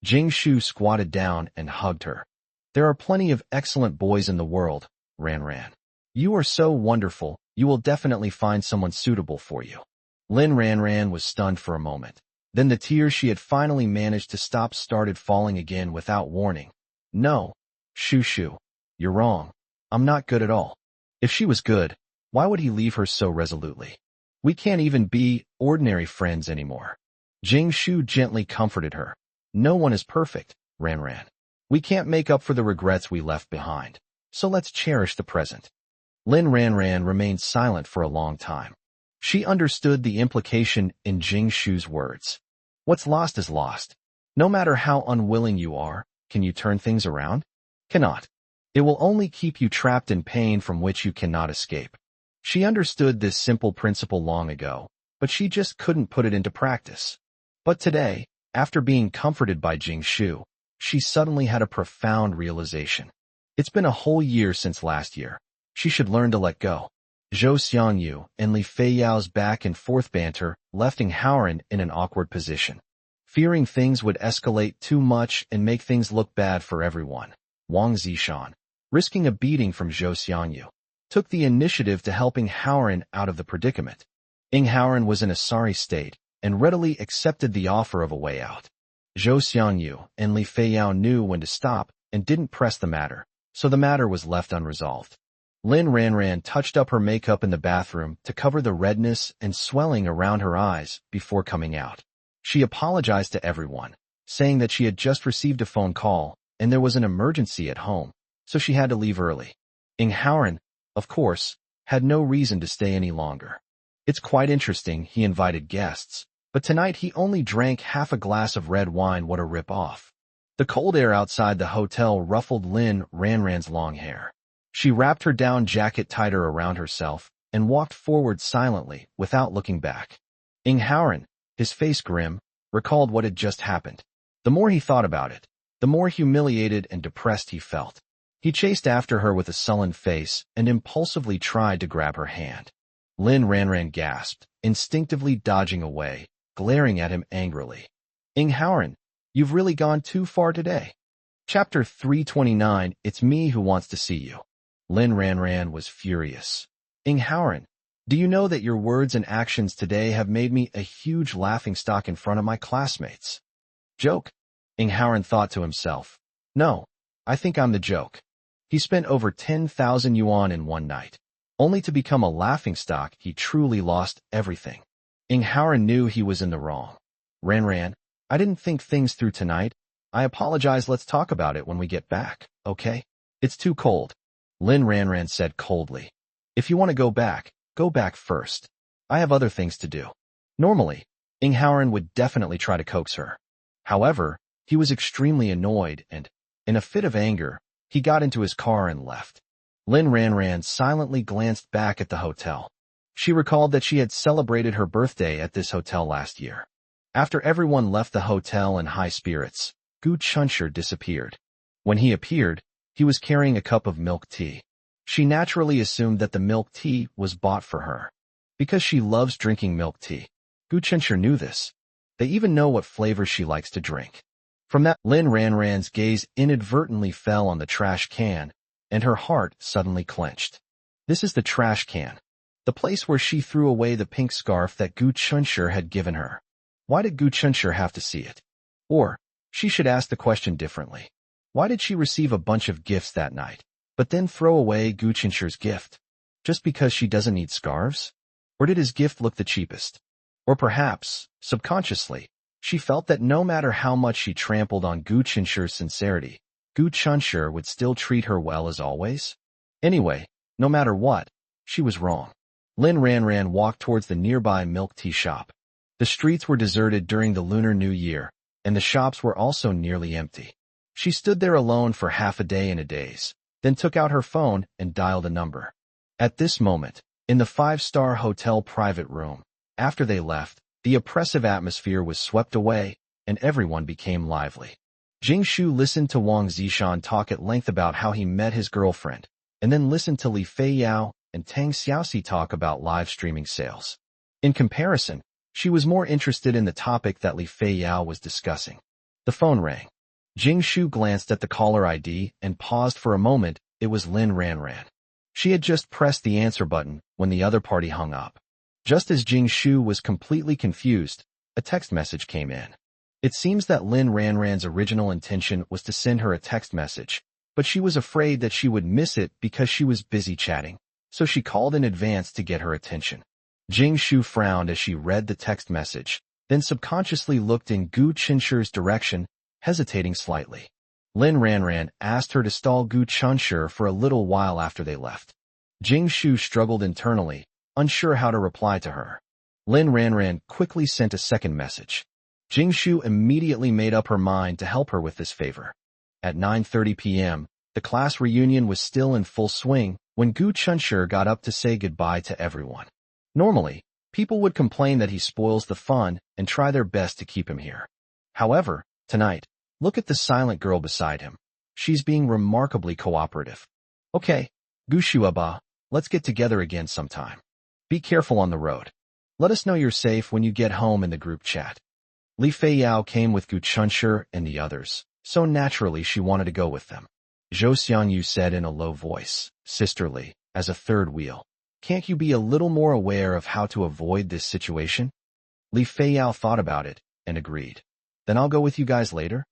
Jingshu squatted down and hugged her. "There are plenty of excellent boys in the world, Ran. You are so wonderful, you will definitely find someone suitable for you." Lin Ran was stunned for a moment. Then the tears she had finally managed to stop started falling again without warning. "No, Shushu, you're wrong. I'm not good at all." If she was good, why would he leave her so resolutely? "We can't even be ordinary friends anymore." Jingshu gently comforted her. "No one is perfect, Ran. We can't make up for the regrets we left behind, so let's cherish the present." Lin Ran remained silent for a long time. She understood the implication in Jingshu's words. What's lost is lost. No matter how unwilling you are, can you turn things around? Cannot. It will only keep you trapped in pain from which you cannot escape. She understood this simple principle long ago, but she just couldn't put it into practice. But today, after being comforted by Jingshu, she suddenly had a profound realization. It's been a whole year since last year. She should learn to let go. Zhou Xiangyu and Li Feiyao's back and forth banter left Inghaoren in an awkward position. Fearing things would escalate too much and make things look bad for everyone, Wang Zishan, risking a beating from Zhou Xiangyu, took the initiative to help Inghaoren out of the predicament. Inghaoren was in a sorry state and readily accepted the offer of a way out. Zhou Xiangyu and Li Feiyao knew when to stop and didn't press the matter, so the matter was left unresolved. Lin Ran touched up her makeup in the bathroom to cover the redness and swelling around her eyes before coming out. She apologized to everyone, saying that she had just received a phone call and there was an emergency at home, so she had to leave early. Inghaoren, of course, had no reason to stay any longer. It's quite interesting, he invited guests, but tonight he only drank half a glass of red wine. What a rip-off. The cold air outside the hotel ruffled Lin Ran's long hair. She wrapped her down jacket tighter around herself and walked forward silently without looking back. Inghaoren, his face grim, recalled what had just happened. The more he thought about it, the more humiliated and depressed he felt. He chased after her with a sullen face and impulsively tried to grab her hand. Lin Ran gasped, instinctively dodging away, glaring at him angrily. "Inghaoren, you've really gone too far today." Chapter 329, It's Me Who Wants to See You. Lin Ran was furious. "Inghaoren, do you know that your words and actions today have made me a huge laughingstock in front of my classmates?" "Joke?" Inghaoren thought to himself. "No, I think I'm the joke." He spent over 10,000 yuan in one night. Only to become a laughingstock, he truly lost everything. Inghaoren knew he was in the wrong. Ran, I didn't think things through tonight. I apologize. Let's talk about it when we get back, okay? It's too cold. Lin Ran said coldly. "If you want to go back first. I have other things to do." Normally, Inghaoren would definitely try to coax her. However, he was extremely annoyed and, in a fit of anger, he got into his car and left. Lin Ran silently glanced back at the hotel. She recalled that she had celebrated her birthday at this hotel last year. After everyone left the hotel in high spirits, Gu Chunshur disappeared. When he appeared, he was carrying a cup of milk tea. She naturally assumed that the milk tea was bought for her. Because she loves drinking milk tea. Gu Chunshur knew this. They even know what flavor she likes to drink. From that, Lin Ran's gaze inadvertently fell on the trash can, and her heart suddenly clenched. This is the trash can. The place where she threw away the pink scarf that Gu Chunshur had given her. Why did Gu Chunshur have to see it? Or, she should ask the question differently. Why did she receive a bunch of gifts that night, but then throw away Gu Chunshur's gift? Just because she doesn't need scarves? Or did his gift look the cheapest? Or perhaps, subconsciously, She felt that no matter how much she trampled on Gu Qinshi's sincerity, Gu Chunshi would still treat her well as always. Anyway, no matter what, she was wrong. Lin Ranran walked towards the nearby milk tea shop. The streets were deserted during the Lunar New Year, and the shops were also nearly empty. She stood there alone for half a day and a daze, then took out her phone and dialed a number. At this moment, in the five-star hotel private room, after they left, the oppressive atmosphere was swept away, and everyone became lively. Jing Shu listened to Wang Zishan talk at length about how he met his girlfriend, and then listened to Li Feiyao and Tang Xiaoxi talk about live streaming sales. In comparison, she was more interested in the topic that Li Feiyao was discussing. The phone rang. Jing Shu glanced at the caller ID and paused for a moment. It was Lin Ranran. She had just pressed the answer button when the other party hung up. Just as Jing Shu was completely confused, a text message came in. It seems that Lin Ranran's original intention was to send her a text message, but she was afraid that she would miss it because she was busy chatting, so she called in advance to get her attention. Jing Shu frowned as she read the text message, then subconsciously looked in Gu Qinshi's direction, hesitating slightly. Lin Ranran asked her to stall Gu Chunshi for a little while after they left. Jing Shu struggled internally, unsure how to reply to her. Lin Ranran quickly sent a second message. Jing Shu immediately made up her mind to help her with this favor. At 9:30 p.m., the class reunion was still in full swing when Gu Chunshi got up to say goodbye to everyone. Normally, people would complain that he spoils the fun and try their best to keep him here. However, tonight, look at the silent girl beside him. She's being remarkably cooperative. Okay, Gu Shuaba, let's get together again sometime. Be careful on the road. Let us know you're safe when you get home in the group chat. Li Feiyao came with Gu Chunshi and the others, so naturally she wanted to go with them. Zhou Xiangyu said in a low voice, sisterly, as a third wheel. Can't you be a little more aware of how to avoid this situation? Li Feiyao thought about it and agreed. Then I'll go with you guys later.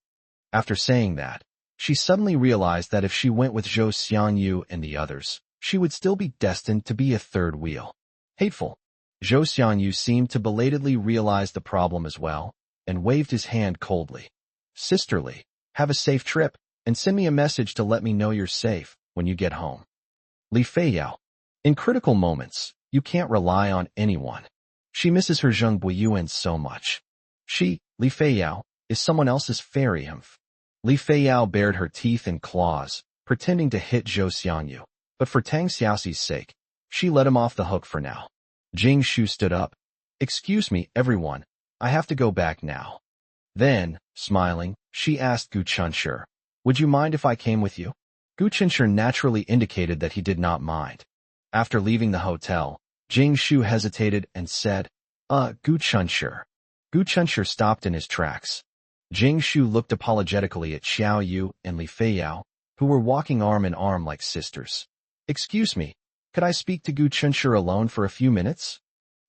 After saying that, she suddenly realized that if she went with Zhou Xiangyu and the others, she would still be destined to be a third wheel. Hateful. Zhou Xiangyu seemed to belatedly realize the problem as well, and waved his hand coldly. Sisterly, have a safe trip, and send me a message to let me know you're safe when you get home. Li Feiyao. In critical moments, you can't rely on anyone. She misses her Zheng Buiyuan so much. She, Li Feiyao, is someone else's fairy nymph. Li Feiyao bared her teeth and claws, pretending to hit Zhou Xiangyu, but for Tang Xiaoxi's sake, she let him off the hook for now. Jing Shu stood up. Excuse me, everyone, I have to go back now. Then, smiling, she asked Gu Chunshi, would you mind if I came with you? Gu Chunshi naturally indicated that he did not mind. After leaving the hotel, Jing Shu hesitated and said, Gu Chunshi. Gu Chunshi stopped in his tracks. Jing Shu looked apologetically at Xiao Yu and Li Feiyao, who were walking arm in arm like sisters. Excuse me, could I speak to Gu Chunshi alone for a few minutes?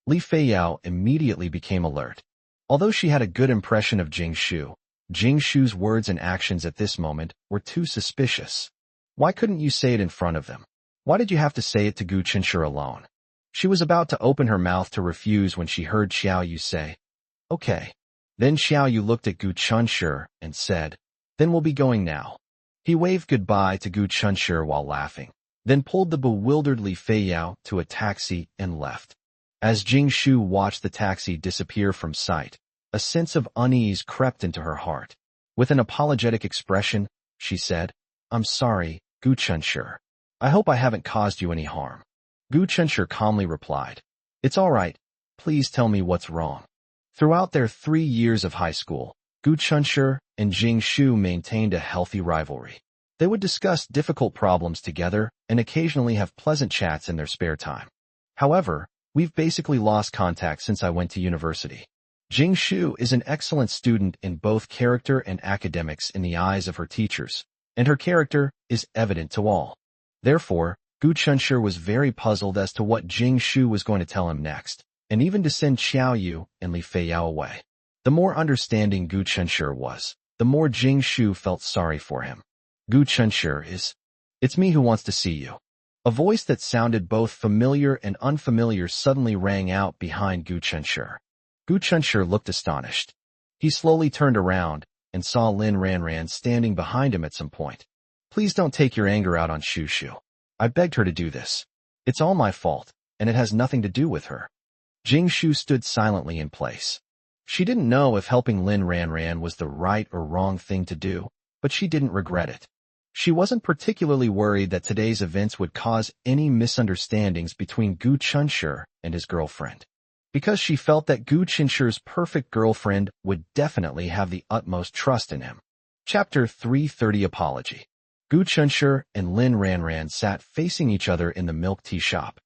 Li Feiyao immediately became alert. Although she had a good impression of Jing Shu's words and actions at this moment were too suspicious. Why couldn't you say it in front of them? Why did you have to say it to Gu Chunshi alone? She was about to open her mouth to refuse when she heard Xiao Yu say, okay. Then Xiao Yu looked at Gu Chunshi and said, then we'll be going now. He waved goodbye to Gu Chunshi while laughing, then pulled the bewildered Li Feiyao to a taxi and left. As Jing Shu watched the taxi disappear from sight, a sense of unease crept into her heart. With an apologetic expression, she said, I'm sorry, Gu Chunshi. I hope I haven't caused you any harm. Gu Chunshi calmly replied, it's all right, please tell me what's wrong. Throughout their 3 years of high school, Gu Chunshi and Jing Shu maintained a healthy rivalry. They would discuss difficult problems together and occasionally have pleasant chats in their spare time. However, we've basically lost contact since I went to university. Jing Shu is an excellent student in both character and academics in the eyes of her teachers, and her character is evident to all. Therefore, Gu Chunshi was very puzzled as to what Jing Shu was going to tell him next, and even to send Xiao Yu and Li Feiyao away. The more understanding Gu Chunshi was, the more Jing Shu felt sorry for him. Gu Chunshi it's me who wants to see you. A voice that sounded both familiar and unfamiliar suddenly rang out behind Gu Chunshi. Gu Chunshi looked astonished. He slowly turned around and saw Lin Ranran standing behind him at some point. Please don't take your anger out on Shu Shu. I begged her to do this. It's all my fault, and it has nothing to do with her. Jing Shu stood silently in place. She didn't know if helping Lin Ranran was the right or wrong thing to do, but she didn't regret it. She wasn't particularly worried that today's events would cause any misunderstandings between Gu Chunshi and his girlfriend, because she felt that Gu Chunshi's perfect girlfriend would definitely have the utmost trust in him. Chapter 330 Apology. Gu Chunshi and Lin Ranran sat facing each other in the milk tea shop.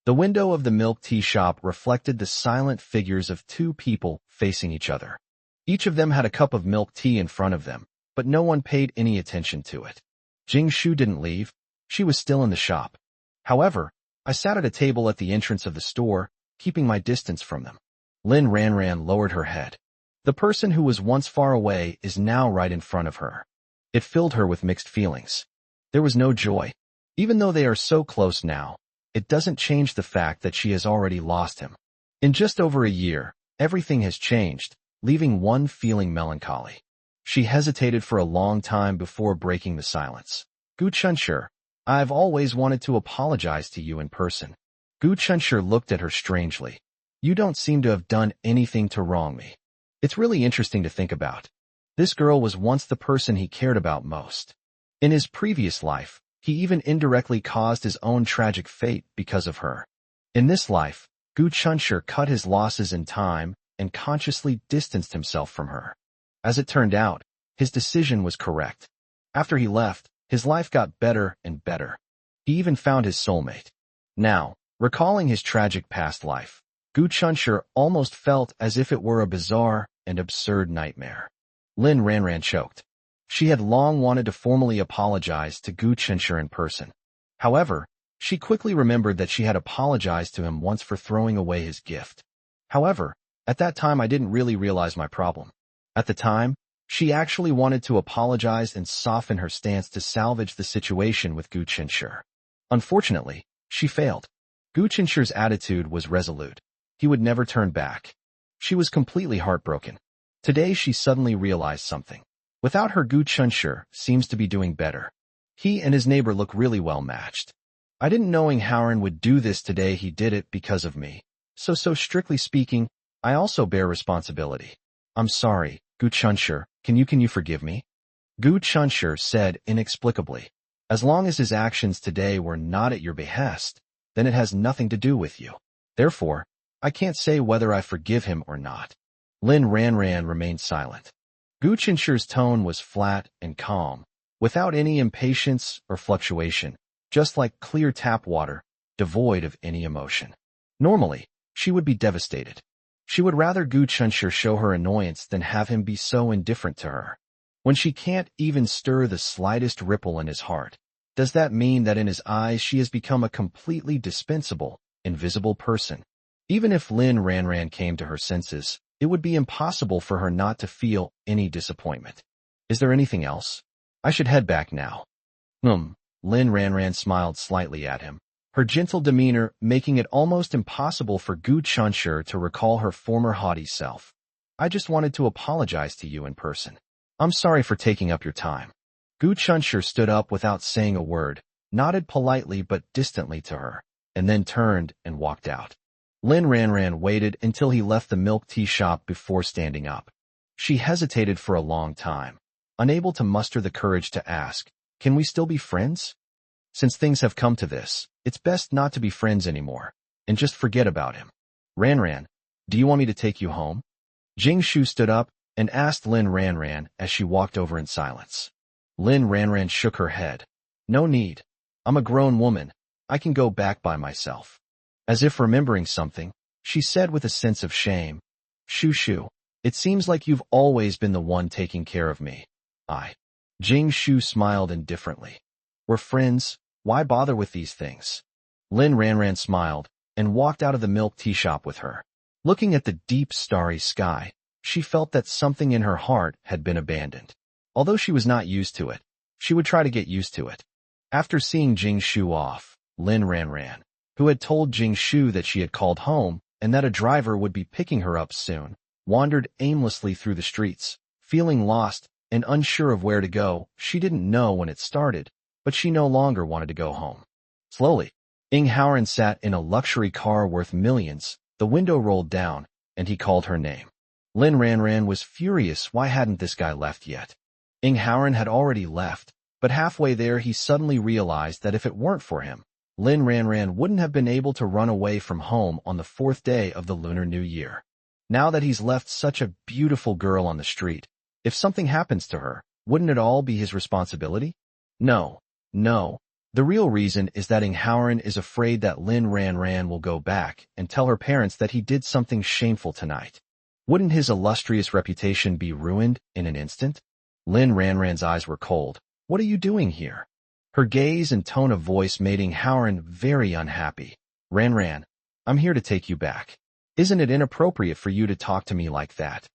The window of the milk tea shop reflected the silent figures of two people facing each other. Each of them had a cup of milk tea in front of them, but no one paid any attention to it. Jing Shu didn't leave. She was still in the shop. However, I sat at a table at the entrance of the store, keeping my distance from them. Lin Ranran lowered her head. The person who was once far away is now right in front of her. It filled her with mixed feelings. There was no joy. Even though they are so close now, it doesn't change the fact that she has already lost him. In just over a year, everything has changed, leaving one feeling melancholy. She hesitated for a long time before breaking the silence. Gu Chunshi, I've always wanted to apologize to you in person. Gu Chunshi looked at her strangely. You don't seem to have done anything to wrong me. It's really interesting to think about. This girl was once the person he cared about most. In his previous life, he even indirectly caused his own tragic fate because of her. In this life, Gu Chunshi cut his losses in time and consciously distanced himself from her. As it turned out, his decision was correct. After he left, his life got better and better. He even found his soulmate. Now, recalling his tragic past life, Gu Chunshi almost felt as if it were a bizarre and absurd nightmare. Lin Ranran choked. She had long wanted to formally apologize to Gu Chunshi in person. However, she quickly remembered that she had apologized to him once for throwing away his gift. However, at that time I didn't really realize my problem. At the time, she actually wanted to apologize and soften her stance to salvage the situation with Gu Chunshi. Unfortunately, she failed. Gu Chunshi's attitude was resolute. He would never turn back. She was completely heartbroken. Today she suddenly realized something. Without her, Gu Chunshi seems to be doing better. He and his neighbor look really well matched. I didn't knowing Howren would do this today. He did it because of me. So strictly speaking, I also bear responsibility. I'm sorry, Gu Chunshi, can you forgive me? Gu Chunshi said inexplicably. As long as his actions today were not at your behest, then it has nothing to do with you. Therefore, I can't say whether I forgive him or not. Lin Ranran remained silent. Gu Chunshi's tone was flat and calm, without any impatience or fluctuation, just like clear tap water, devoid of any emotion. Normally, she would be devastated. She would rather Gu Chunshi show her annoyance than have him be so indifferent to her. When she can't even stir the slightest ripple in his heart, does that mean that in his eyes she has become a completely dispensable, invisible person? Even if Lin Ranran came to her senses, it would be impossible for her not to feel any disappointment. Is there anything else? I should head back now. Lin Ranran smiled slightly at him, her gentle demeanor making it almost impossible for Gu Chunshi to recall her former haughty self. I just wanted to apologize to you in person. I'm sorry for taking up your time. Gu Chunshi stood up without saying a word, nodded politely but distantly to her, and then turned and walked out. Lin Ranran waited until he left the milk tea shop before standing up. She hesitated for a long time, unable to muster the courage to ask, "Can we still be friends? Since things have come to this, it's best not to be friends anymore, and just forget about him." "Ranran, do you want me to take you home?" Jing Shu stood up and asked Lin Ranran as she walked over in silence. Lin Ranran shook her head. "No need. I'm a grown woman. I can go back by myself." As if remembering something, she said with a sense of shame, Shu, it seems like you've always been the one taking care of me." Jing Shu smiled indifferently. "We're friends, why bother with these things?" Lin Ranran smiled and walked out of the milk tea shop with her. Looking at the deep starry sky, she felt that something in her heart had been abandoned. Although she was not used to it, she would try to get used to it. After seeing Jing Shu off, Lin Ranran, who had told Jing Shu that she had called home and that a driver would be picking her up soon, wandered aimlessly through the streets, feeling lost and unsure of where to go. She didn't know when it started, but she no longer wanted to go home. Slowly, Ing Howren sat in a luxury car worth millions. The window rolled down, and he called her name. Lin Ranran was furious. Why hadn't this guy left yet? Ing Howren had already left, but halfway there he suddenly realized that if it weren't for him, Lin Ranran wouldn't have been able to run away from home on the 4th day of the Lunar New Year. Now that he's left such a beautiful girl on the street, if something happens to her, wouldn't it all be his responsibility? No. The real reason is that Ing Howren is afraid that Lin Ranran will go back and tell her parents that he did something shameful tonight. Wouldn't his illustrious reputation be ruined in an instant? Lin Ranran's eyes were cold. What are you doing here? Her gaze and tone of voice made Ing Howren very unhappy. Ranran, I'm here to take you back. Isn't it inappropriate for you to talk to me like that?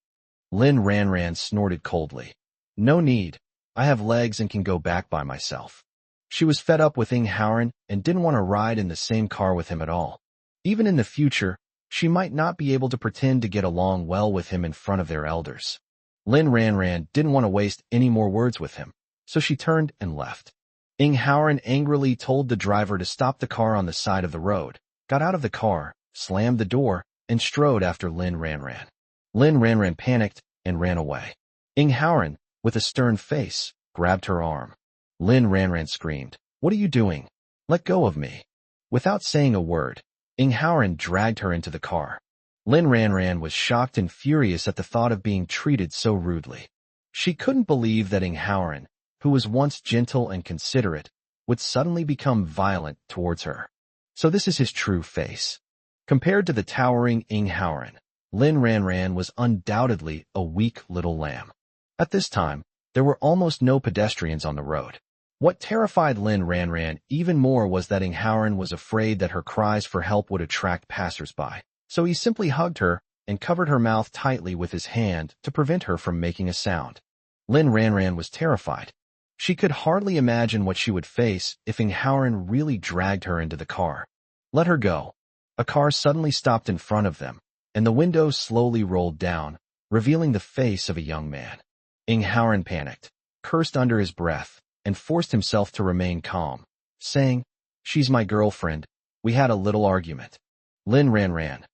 Lin Ranran snorted coldly. No need. I have legs and can go back by myself. She was fed up with Ing Howren and didn't want to ride in the same car with him at all. Even in the future, she might not be able to pretend to get along well with him in front of their elders. Lin Ranran didn't want to waste any more words with him, so she turned and left. Ing Howren angrily told the driver to stop the car on the side of the road, got out of the car, slammed the door, and strode after Lin Ranran. Lin Ranran panicked and ran away. Ing Howren, with a stern face, grabbed her arm. Lin Ranran screamed, "What are you doing? Let go of me." Without saying a word, Ing Howren dragged her into the car. Lin Ranran was shocked and furious at the thought of being treated so rudely. She couldn't believe that Ing Howren, who was once gentle and considerate, would suddenly become violent towards her. So this is his true face. Compared to the towering Ing Howren, Lin Ranran was undoubtedly a weak little lamb. At this time, there were almost no pedestrians on the road. What terrified Lin Ranran even more was that Ing Howren was afraid that her cries for help would attract passersby, so he simply hugged her and covered her mouth tightly with his hand to prevent her from making a sound. Lin Ranran was terrified. She could hardly imagine what she would face if Ing Howren really dragged her into the car. Let her go. A car suddenly stopped in front of them, and the window slowly rolled down, revealing the face of a young man. Ing Howren panicked, cursed under his breath, and forced himself to remain calm, saying, "She's my girlfriend. We had a little argument." Lin Ranran.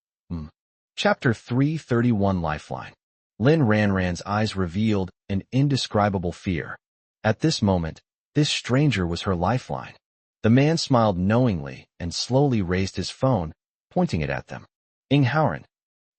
Chapter 331 Lifeline. Lin Ranran's eyes revealed an indescribable fear. At this moment, this stranger was her lifeline. The man smiled knowingly and slowly raised his phone, pointing it at them. Ing Howren.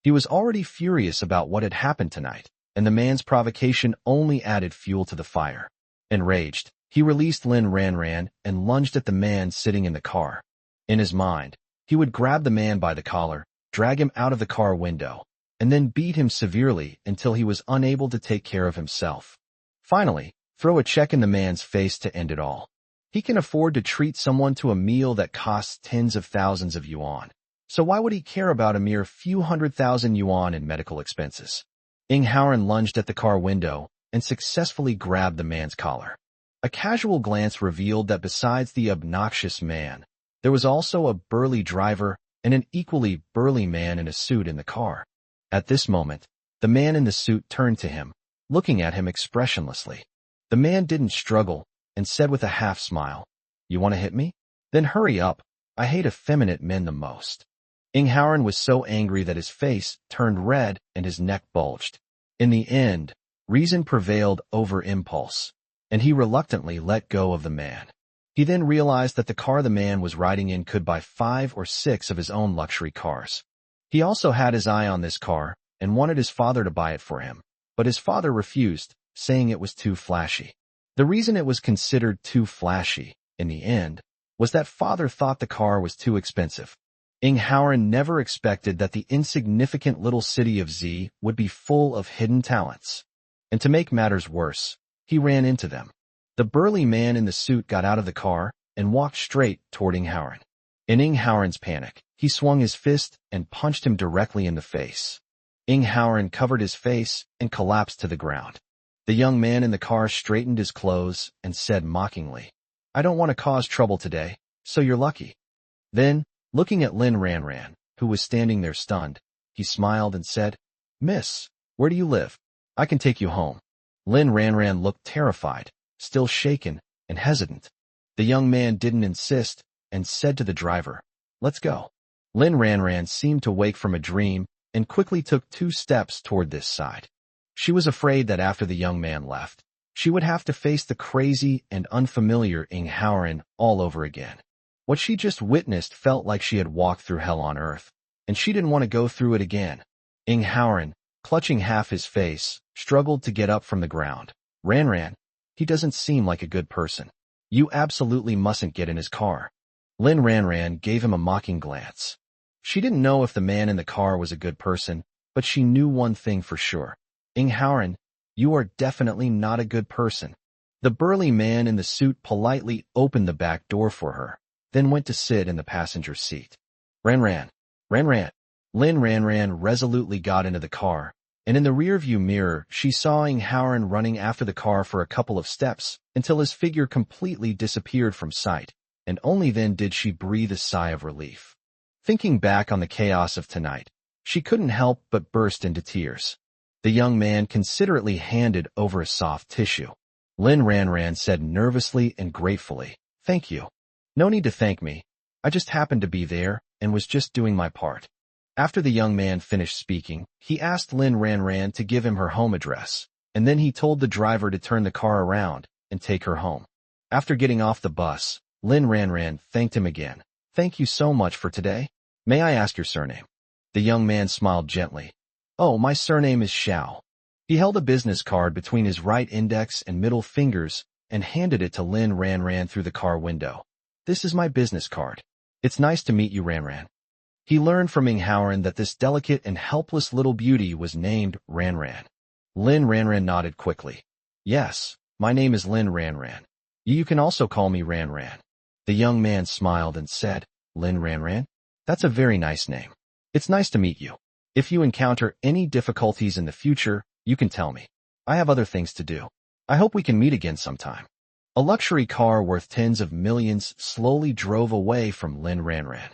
He was already furious about what had happened tonight, and the man's provocation only added fuel to the fire. Enraged, he released Lin Ranran and lunged at the man sitting in the car. In his mind, he would grab the man by the collar, drag him out of the car window, and then beat him severely until he was unable to take care of himself. Finally, throw a check in the man's face to end it all. He can afford to treat someone to a meal that costs tens of thousands of yuan. So why would he care about a mere few 100,000 yuan in medical expenses? Ing Howren lunged at the car window and successfully grabbed the man's collar. A casual glance revealed that besides the obnoxious man, there was also a burly driver and an equally burly man in a suit in the car. At this moment, the man in the suit turned to him, looking at him expressionlessly. The man didn't struggle and said with a half smile, "You want to hit me? Then hurry up. I hate effeminate men the most." Ing Howren was so angry that his face turned red and his neck bulged. In the end, reason prevailed over impulse, and he reluctantly let go of the man. He then realized that the car the man was riding in could buy 5 or 6 of his own luxury cars. He also had his eye on this car and wanted his father to buy it for him, but his father refused, saying it was too flashy. The reason it was considered too flashy, in the end, was that father thought the car was too expensive. Ing Howren never expected that the insignificant little city of Z would be full of hidden talents. And to make matters worse, he ran into them. The burly man in the suit got out of the car and walked straight toward Ing Howren. In Ing Howren's panic, he swung his fist and punched him directly in the face. Ing Howren covered his face and collapsed to the ground. The young man in the car straightened his clothes and said mockingly, "I don't want to cause trouble today, so you're lucky." Then, looking at Lin Ranran, who was standing there stunned, he smiled and said, Miss, where do you live? I can take you home. Lin Ranran looked terrified, still shaken and hesitant. The young man didn't insist and said to the driver, "Let's go." Lin Ranran seemed to wake from a dream and quickly took 2 steps toward this side. She was afraid that after the young man left, she would have to face the crazy and unfamiliar Ing Haoran all over again. What she just witnessed felt like she had walked through hell on earth, and she didn't want to go through it again. Ing Haoran, clutching half his face, struggled to get up from the ground. Ranran, he doesn't seem like a good person. You absolutely mustn't get in his car. Lin Ranran gave him a mocking glance. She didn't know if the man in the car was a good person, but she knew one thing for sure. Ing Haoran, you are definitely not a good person. The burly man in the suit politely opened the back door for her, then went to sit in the passenger seat. Ranran. Lin Ranran resolutely got into the car, and in the rearview mirror she saw Ing Haoran running after the car for a couple of steps until his figure completely disappeared from sight, and only then did she breathe a sigh of relief. Thinking back on the chaos of tonight, she couldn't help but burst into tears. The young man considerately handed over a soft tissue. Lin Ranran said nervously and gratefully, "Thank you." "No need to thank me. I just happened to be there and was just doing my part." After the young man finished speaking, he asked Lin Ranran to give him her home address, and then he told the driver to turn the car around and take her home. After getting off the bus, Lin Ranran thanked him again. "Thank you so much for today. May I ask your surname?" The young man smiled gently. "Oh, my surname is Xiao." He held a business card between his right index and middle fingers and handed it to Lin Ranran through the car window. "This is my business card. It's nice to meet you, Ranran." He learned from Ing Haoran that this delicate and helpless little beauty was named Ranran. Lin Ranran nodded quickly. "Yes, my name is Lin Ranran. You can also call me Ranran." The young man smiled and said, "Lin Ranran? That's a very nice name. It's nice to meet you. If you encounter any difficulties in the future, you can tell me. I have other things to do. I hope we can meet again sometime." A luxury car worth tens of millions slowly drove away from Lin Ranran.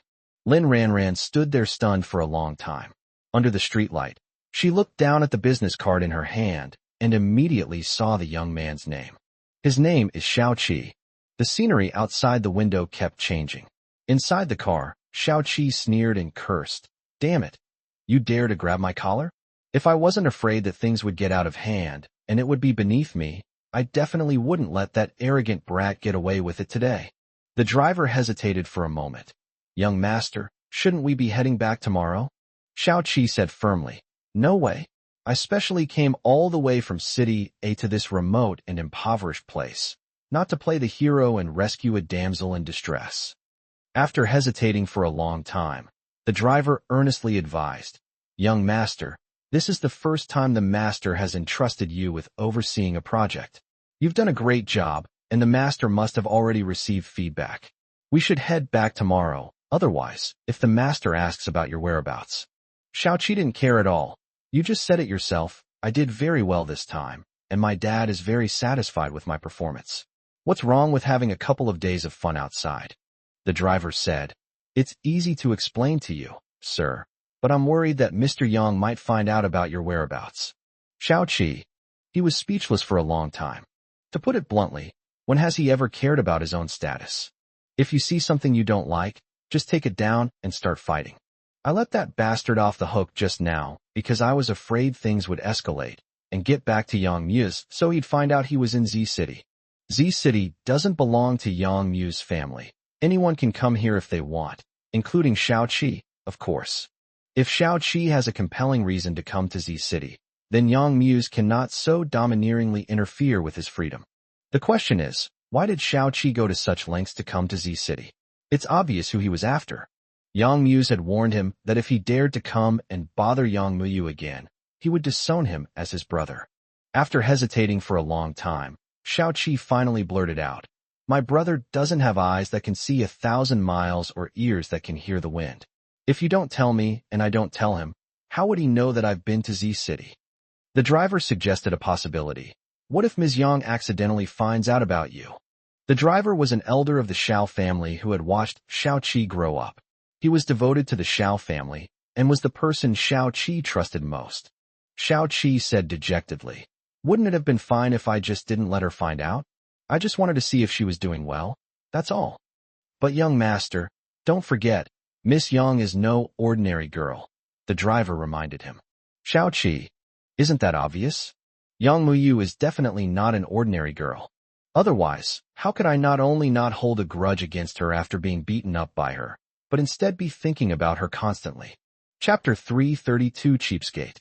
Lin Ranran stood there stunned for a long time. Under the streetlight, she looked down at the business card in her hand and immediately saw the young man's name. His name is Xiao Qi. The scenery outside the window kept changing. Inside the car, Xiao Qi sneered and cursed. "Damn it. You dare to grab my collar? If I wasn't afraid that things would get out of hand and it would be beneath me, I definitely wouldn't let that arrogant brat get away with it today." The driver hesitated for a moment. "Young master, shouldn't we be heading back tomorrow?" Xiao Qi said firmly. "No way. I specially came all the way from City A to this remote and impoverished place, not to play the hero and rescue a damsel in distress." After hesitating for a long time, the driver earnestly advised, "Young master, this is the first time the master has entrusted you with overseeing a project. You've done a great job, and the master must have already received feedback. We should head back tomorrow. Otherwise, if the master asks about your whereabouts." Xiao Qi didn't care at all. "You just said it yourself. I did very well this time, and my dad is very satisfied with my performance. What's wrong with having a couple of days of fun outside?" The driver said, "It's easy to explain to you, sir, but I'm worried that Mr. Yang might find out about your whereabouts." Xiao Qi, he was speechless for a long time. To put it bluntly, when has he ever cared about his own status? If you see something you don't like, just take it down and start fighting. I let that bastard off the hook just now because I was afraid things would escalate and get back to Yang Mu's so he'd find out he was in Z City. Z City doesn't belong to Yang Mu's family. Anyone can come here if they want, including Xiao Qi, of course. If Xiao Qi has a compelling reason to come to Z City, then Yang Muse cannot so domineeringly interfere with his freedom. The question is, why did Xiao Qi go to such lengths to come to Z City? It's obvious who he was after. Yang Muse had warned him that if he dared to come and bother Yang Muyu again, he would disown him as his brother. After hesitating for a long time, Xiao Qi finally blurted out, "My brother doesn't have eyes that can see 1,000 miles or ears that can hear the wind. If you don't tell me and I don't tell him, how would he know that I've been to Z City?" The driver suggested a possibility. "What if Ms. Yang accidentally finds out about you?" The driver was an elder of the Xiao family who had watched Xiao Qi grow up. He was devoted to the Xiao family and was the person Xiao Qi trusted most. Xiao Qi said dejectedly. Wouldn't it have been fine if I just didn't let her find out? I just wanted to see if she was doing well. That's all. But young master, don't forget, Miss Yang is no ordinary girl, the driver reminded him. Xiao Qi, isn't that obvious? Yang Muyu is definitely not an ordinary girl. Otherwise, how could I not only not hold a grudge against her after being beaten up by her, but instead be thinking about her constantly? Chapter 332 Cheapskate.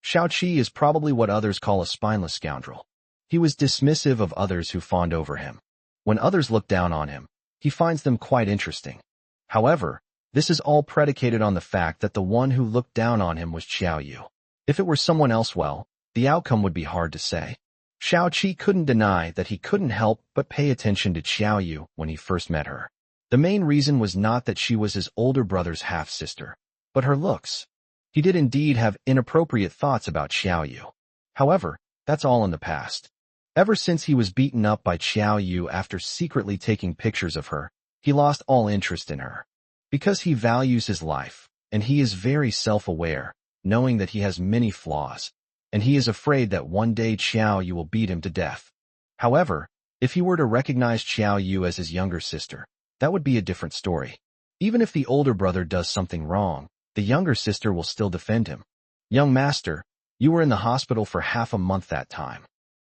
Xiao Qi is probably what others call a spineless scoundrel. He was dismissive of others who fawned over him. When others look down on him, he finds them quite interesting. However, this is all predicated on the fact that the one who looked down on him was Xiao Yu. If it were someone else, well, the outcome would be hard to say. Xiao Qi couldn't deny that he couldn't help but pay attention to Xiao Yu when he first met her. The main reason was not that she was his older brother's half-sister, but her looks. He did indeed have inappropriate thoughts about Xiao Yu. However, that's all in the past. Ever since he was beaten up by Xiao Yu after secretly taking pictures of her, he lost all interest in her. Because he values his life, and he is very self-aware, knowing that he has many flaws, and he is afraid that one day Xiao Yu will beat him to death. However, if he were to recognize Xiao Yu as his younger sister, that would be a different story. Even if the older brother does something wrong, the younger sister will still defend him. Young master, you were in the hospital for half a month that time.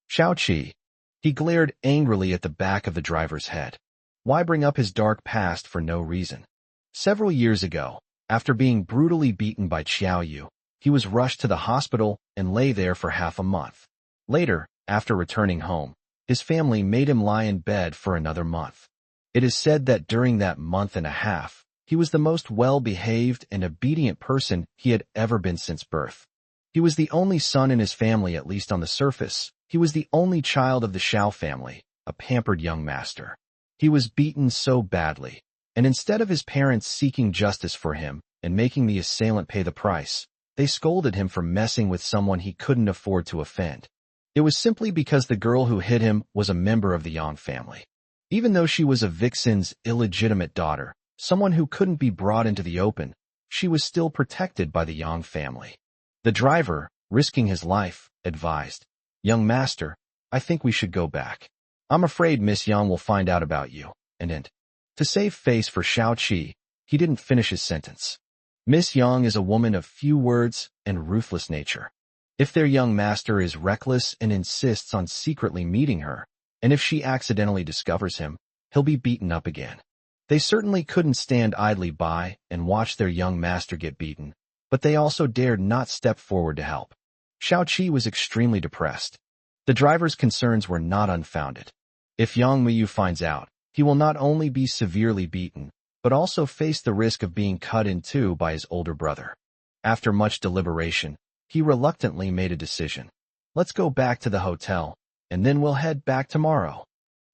Xiao Qi. He glared angrily at the back of the driver's head. Why bring up his dark past for no reason? Several years ago, after being brutally beaten by Xiao Yu, he was rushed to the hospital and lay there for half a month. Later, after returning home, his family made him lie in bed for another month. It is said that during that month and a half, he was the most well-behaved and obedient person he had ever been since birth. He was the only son in his family, at least on the surface. He was the only child of the Shao family, a pampered young master. He was beaten so badly, and instead of his parents seeking justice for him and making the assailant pay the price, they scolded him for messing with someone he couldn't afford to offend. It was simply because the girl who hit him was a member of the Yang family. Even though she was a vixen's illegitimate daughter, someone who couldn't be brought into the open, she was still protected by the Yang family. The driver, risking his life, advised, "Young master, I think we should go back. I'm afraid Miss Yang will find out about you." And to save face for Xiao Qi, he didn't finish his sentence. Miss Yang is a woman of few words and ruthless nature. If their young master is reckless and insists on secretly meeting her, and if she accidentally discovers him, he'll be beaten up again. They certainly couldn't stand idly by and watch their young master get beaten, but they also dared not step forward to help. Xiao Qi was extremely depressed. The driver's concerns were not unfounded. If Yang Muyu finds out, he will not only be severely beaten, but also face the risk of being cut in two by his older brother. After much deliberation, he reluctantly made a decision. Let's go back to the hotel, and then we'll head back tomorrow.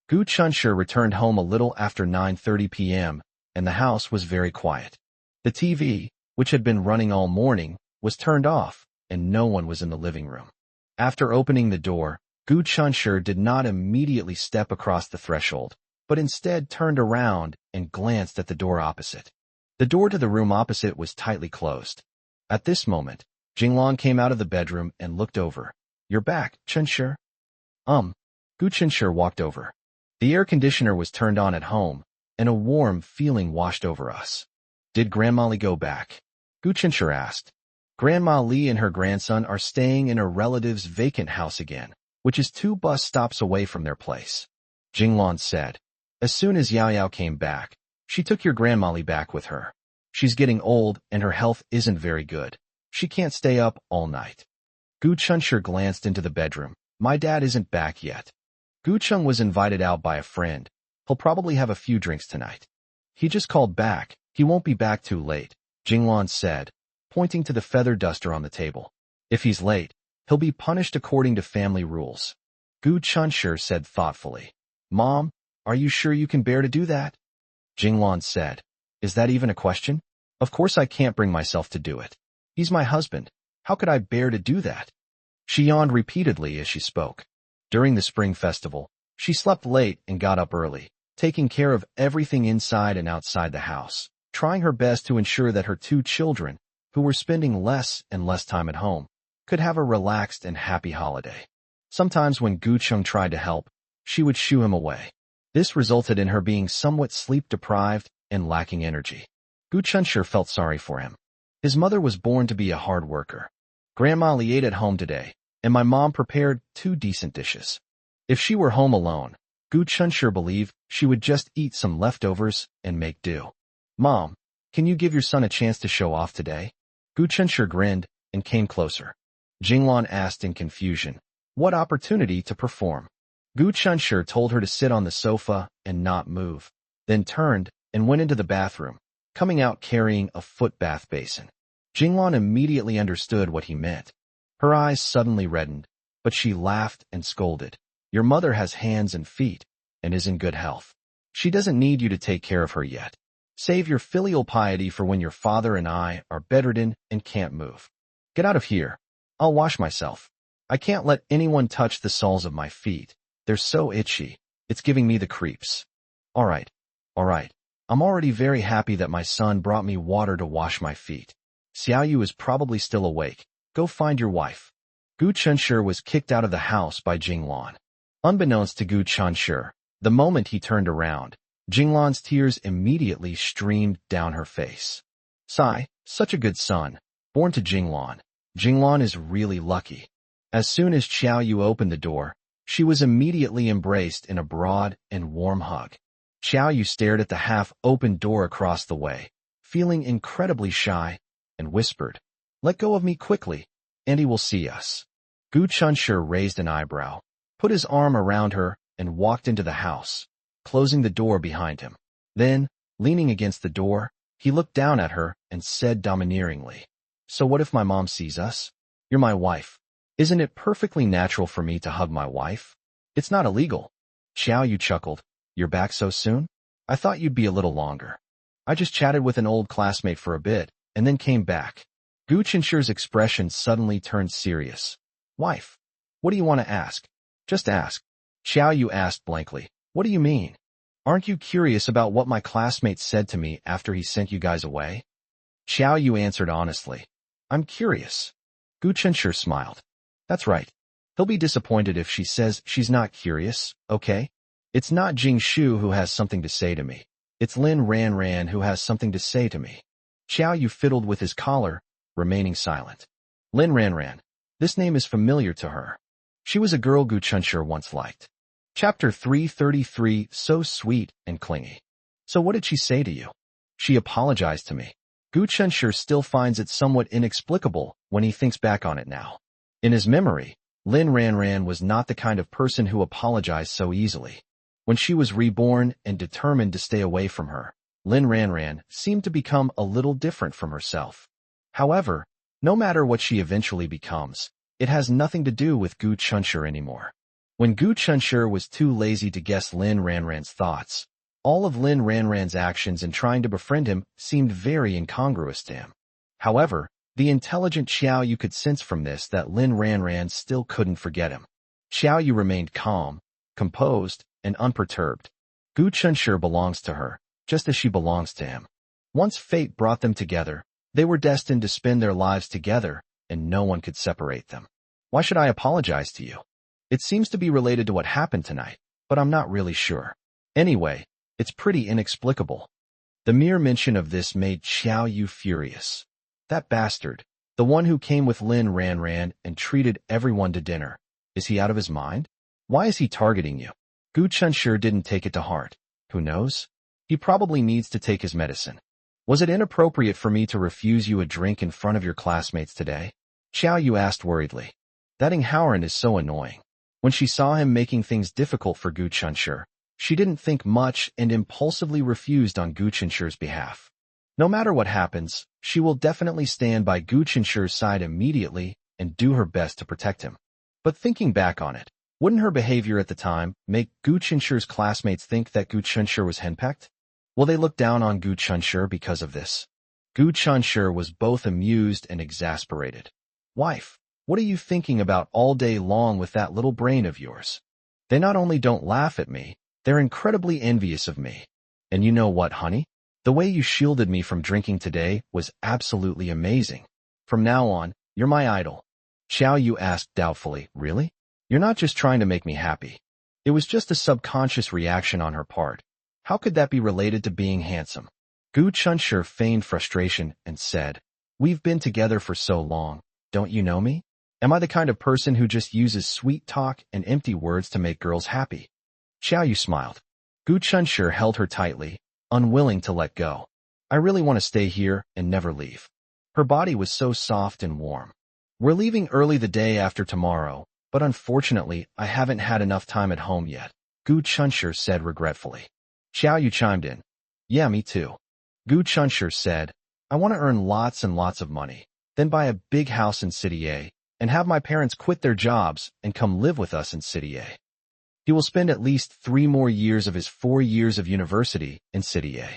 Gu Chunshi returned home a little after 9:30 p.m., and the house was very quiet. The TV, which had been running all morning, was turned off, and no one was in the living room. After opening the door, Gu Chunshi did not immediately step across the threshold, but instead turned around and glanced at the door opposite. The door to the room opposite was tightly closed. At this moment, Jinglan came out of the bedroom and looked over. "You're back, Chunshi." Gu Chunshi walked over. The air conditioner was turned on at home, and a warm feeling washed over us. "Did Grandma Li go back?" Gu Chunshi asked. "Grandma Li and her grandson are staying in a relative's vacant house again, which is 2 bus stops away from their place," Jinglan said. "As soon as Yao Yao came back, she took your Grandma Li back with her. She's getting old and her health isn't very good. She can't stay up all night." Gu Chunshi glanced into the bedroom. "My dad isn't back yet. Gu Chung was invited out by a friend. He'll probably have a few drinks tonight. He just called back. He won't be back too late," Jinglan said, pointing to the feather duster on the table. "If he's late, he'll be punished according to family rules." Gu Chunshi said thoughtfully. "Mom, are you sure you can bear to do that?" Jinglan said. "Is that even a question? Of course I can't bring myself to do it. He's my husband. How could I bear to do that?" She yawned repeatedly as she spoke. During the spring festival, she slept late and got up early, taking care of everything inside and outside the house, trying her best to ensure that her 2 children, who were spending less and less time at home, could have a relaxed and happy holiday. Sometimes when Gu Chung tried to help, she would shoo him away. This resulted in her being somewhat sleep-deprived and lacking energy. Gu Chunshur felt sorry for him. His mother was born to be a hard worker. Grandma Li ate at home today, and my mom prepared 2 decent dishes. If she were home alone, Gu Chunshur believed she would just eat some leftovers and make do. Mom, can you give your son a chance to show off today? Gu Chunshur grinned and came closer. Jinglan asked in confusion, what opportunity to perform? Gu Chunshur told her to sit on the sofa and not move, then turned and went into the bathroom, coming out carrying a foot bath basin. Jinglan immediately understood what he meant. Her eyes suddenly reddened, but she laughed and scolded. Your mother has hands and feet and is in good health. She doesn't need you to take care of her yet. Save your filial piety for when your father and I are bedridden and can't move. Get out of here. I'll wash myself. I can't let anyone touch the soles of my feet. They're so itchy. It's giving me the creeps. All right. I'm already very happy that my son brought me water to wash my feet. Xiaoyu is probably still awake. Go find your wife. Gu Chunshur was kicked out of the house by Jinglan. Unbeknownst to Gu Chunshur, the moment he turned around, Jinglan's tears immediately streamed down her face. Sigh, such a good son, born to Jinglan. Jinglan is really lucky. As soon as Xiaoyu opened the door, she was immediately embraced in a broad and warm hug. Xiaoyu stared at the half-open door across the way, feeling incredibly shy, and whispered, "Let go of me quickly, and he will see us." Gu Chunshur raised an eyebrow, put his arm around her, and walked into the house, closing the door behind him. Then, leaning against the door, he looked down at her and said domineeringly, "So what if my mom sees us? You're my wife. Isn't it perfectly natural for me to hug my wife? It's not illegal." Xiaoyu chuckled. "You're back so soon? I thought you'd be a little longer. I just chatted with an old classmate for a bit, and then came back." Gu Chunshur's expression suddenly turned serious. "Wife, what do you want to ask? Just ask." Xiaoyu asked blankly, "What do you mean? Aren't you curious about what my classmate said to me after he sent you guys away?" Xiaoyu answered honestly, "I'm curious." Gu Chunshur smiled. "That's right. He'll be disappointed if she says she's not curious, okay? It's not Jing Shu who has something to say to me. It's Lin Ranran who has something to say to me." Xiaoyu fiddled with his collar, remaining silent. Lin Ranran. This name is familiar to her. She was a girl Gu Chunshur once liked. Chapter 333, So Sweet and Clingy. "So what did she say to you?" "She apologized to me." Gu Chunshur still finds it somewhat inexplicable when he thinks back on it now. In his memory, Lin Ranran was not the kind of person who apologized so easily. When she was reborn and determined to stay away from her, Lin Ranran seemed to become a little different from herself. However, no matter what she eventually becomes, it has nothing to do with Gu Chunshur anymore. When Gu Chunshur was too lazy to guess Lin Ranran's thoughts, all of Lin Ranran's actions in trying to befriend him seemed very incongruous to him. However, the intelligent Xiaoyu could sense from this that Lin Ranran still couldn't forget him. Xiaoyu remained calm, composed, and unperturbed. Gu Chunshur belongs to her, just as she belongs to him. Once fate brought them together, they were destined to spend their lives together, and no one could separate them. "Why should I apologize to you? It seems to be related to what happened tonight, but I'm not really sure. Anyway, it's pretty inexplicable." The mere mention of this made Xiaoyu furious. That bastard, the one who came with Lin Ranran and treated everyone to dinner. Is he out of his mind? Why is he targeting you? Gu Chunshur didn't take it to heart. Who knows? He probably needs to take his medicine. "Was it inappropriate for me to refuse you a drink in front of your classmates today?" Xiaoyu asked worriedly. That Inghaoren is so annoying. When she saw him making things difficult for Gu Chunshur, she didn't think much and impulsively refused on Gu Chunshur's behalf. No matter what happens, she will definitely stand by Gu Chunshur's side immediately and do her best to protect him. But thinking back on it, wouldn't her behavior at the time make Gu Chunshur's classmates think that Gu Chunshur was henpecked? Will they look down on Gu Chunshur because of this? Gu Chunshur was both amused and exasperated. "Wife, what are you thinking about all day long with that little brain of yours? They not only don't laugh at me, they're incredibly envious of me. And you know what, honey? The way you shielded me from drinking today was absolutely amazing. From now on, you're my idol." Xiao Yu asked doubtfully, really? You're not just trying to make me happy. It was just a subconscious reaction on her part. How could that be related to being handsome? Gu Chunshi feigned frustration and said, We've been together for so long. Don't you know me? Am I the kind of person who just uses sweet talk and empty words to make girls happy? Xiao Yu smiled. Gu Chunshi held her tightly, unwilling to let go. I really want to stay here and never leave. Her body was so soft and warm. We're leaving early the day after tomorrow, but unfortunately, I haven't had enough time at home yet, Gu Chunshi said regretfully. Xiao Yu chimed in. Yeah, me too. Gu Chunshi said, I want to earn lots and lots of money, then buy a big house in City A, and have my parents quit their jobs and come live with us in City A. He will spend at least 3 more years of his 4 years of university in City A.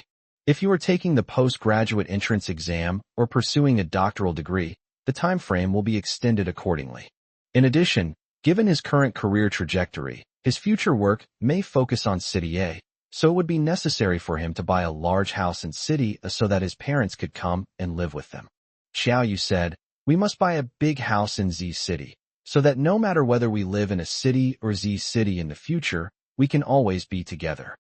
If you are taking the postgraduate entrance exam or pursuing a doctoral degree, the time frame will be extended accordingly. In addition, given his current career trajectory, his future work may focus on City A, so it would be necessary for him to buy a large house in City A so that his parents could come and live with them. Xiao Yu said, We must buy a big house in Z City, so that no matter whether we live in a city or Z City in the future, we can always be together.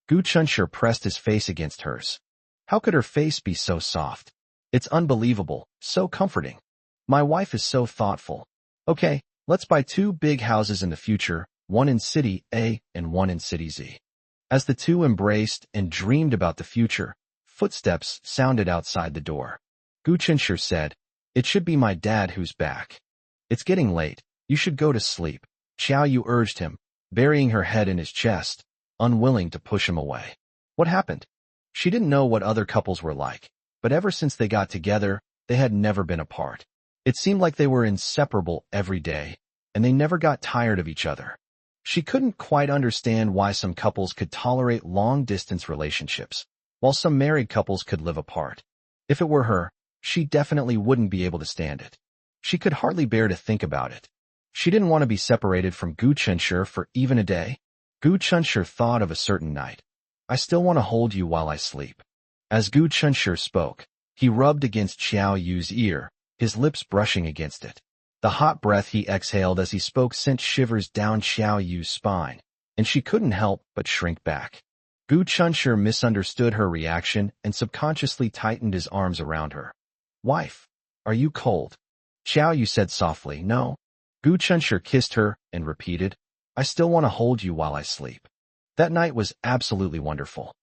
Gu Chunshi pressed his face against hers. How could her face be so soft? It's unbelievable, so comforting. My wife is so thoughtful. Okay, let's buy 2 big houses in the future, one in City A and one in City Z. As the two embraced and dreamed about the future, footsteps sounded outside the door. Gu Chunshi said, It should be my dad who's back. It's getting late. You should go to sleep. Xiao Yu urged him, burying her head in his chest, unwilling to push him away. What happened? She didn't know what other couples were like, but ever since they got together, they had never been apart. It seemed like they were inseparable every day, and they never got tired of each other. She couldn't quite understand why some couples could tolerate long-distance relationships, while some married couples could live apart. If it were her, she definitely wouldn't be able to stand it. She could hardly bear to think about it. She didn't want to be separated from Gu Chunshi for even a day. Gu Chunshi thought of a certain night. I still want to hold you while I sleep. As Gu Chunshi spoke, he rubbed against Xiao Yu's ear, his lips brushing against it. The hot breath he exhaled as he spoke sent shivers down Xiao Yu's spine, and she couldn't help but shrink back. Gu Chunshi misunderstood her reaction and subconsciously tightened his arms around her. Wife, are you cold? Xiao Yu said softly, No. Gu Chunshi kissed her and repeated, I still want to hold you while I sleep. That night was absolutely wonderful.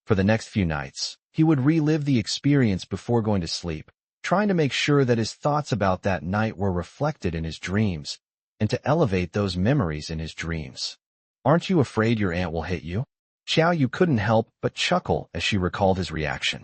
For the next few nights, he would relive the experience before going to sleep, trying to make sure that his thoughts about that night were reflected in his dreams, and to elevate those memories in his dreams. Aren't you afraid your aunt will hit you? Xiao Yu couldn't help but chuckle as she recalled his reaction.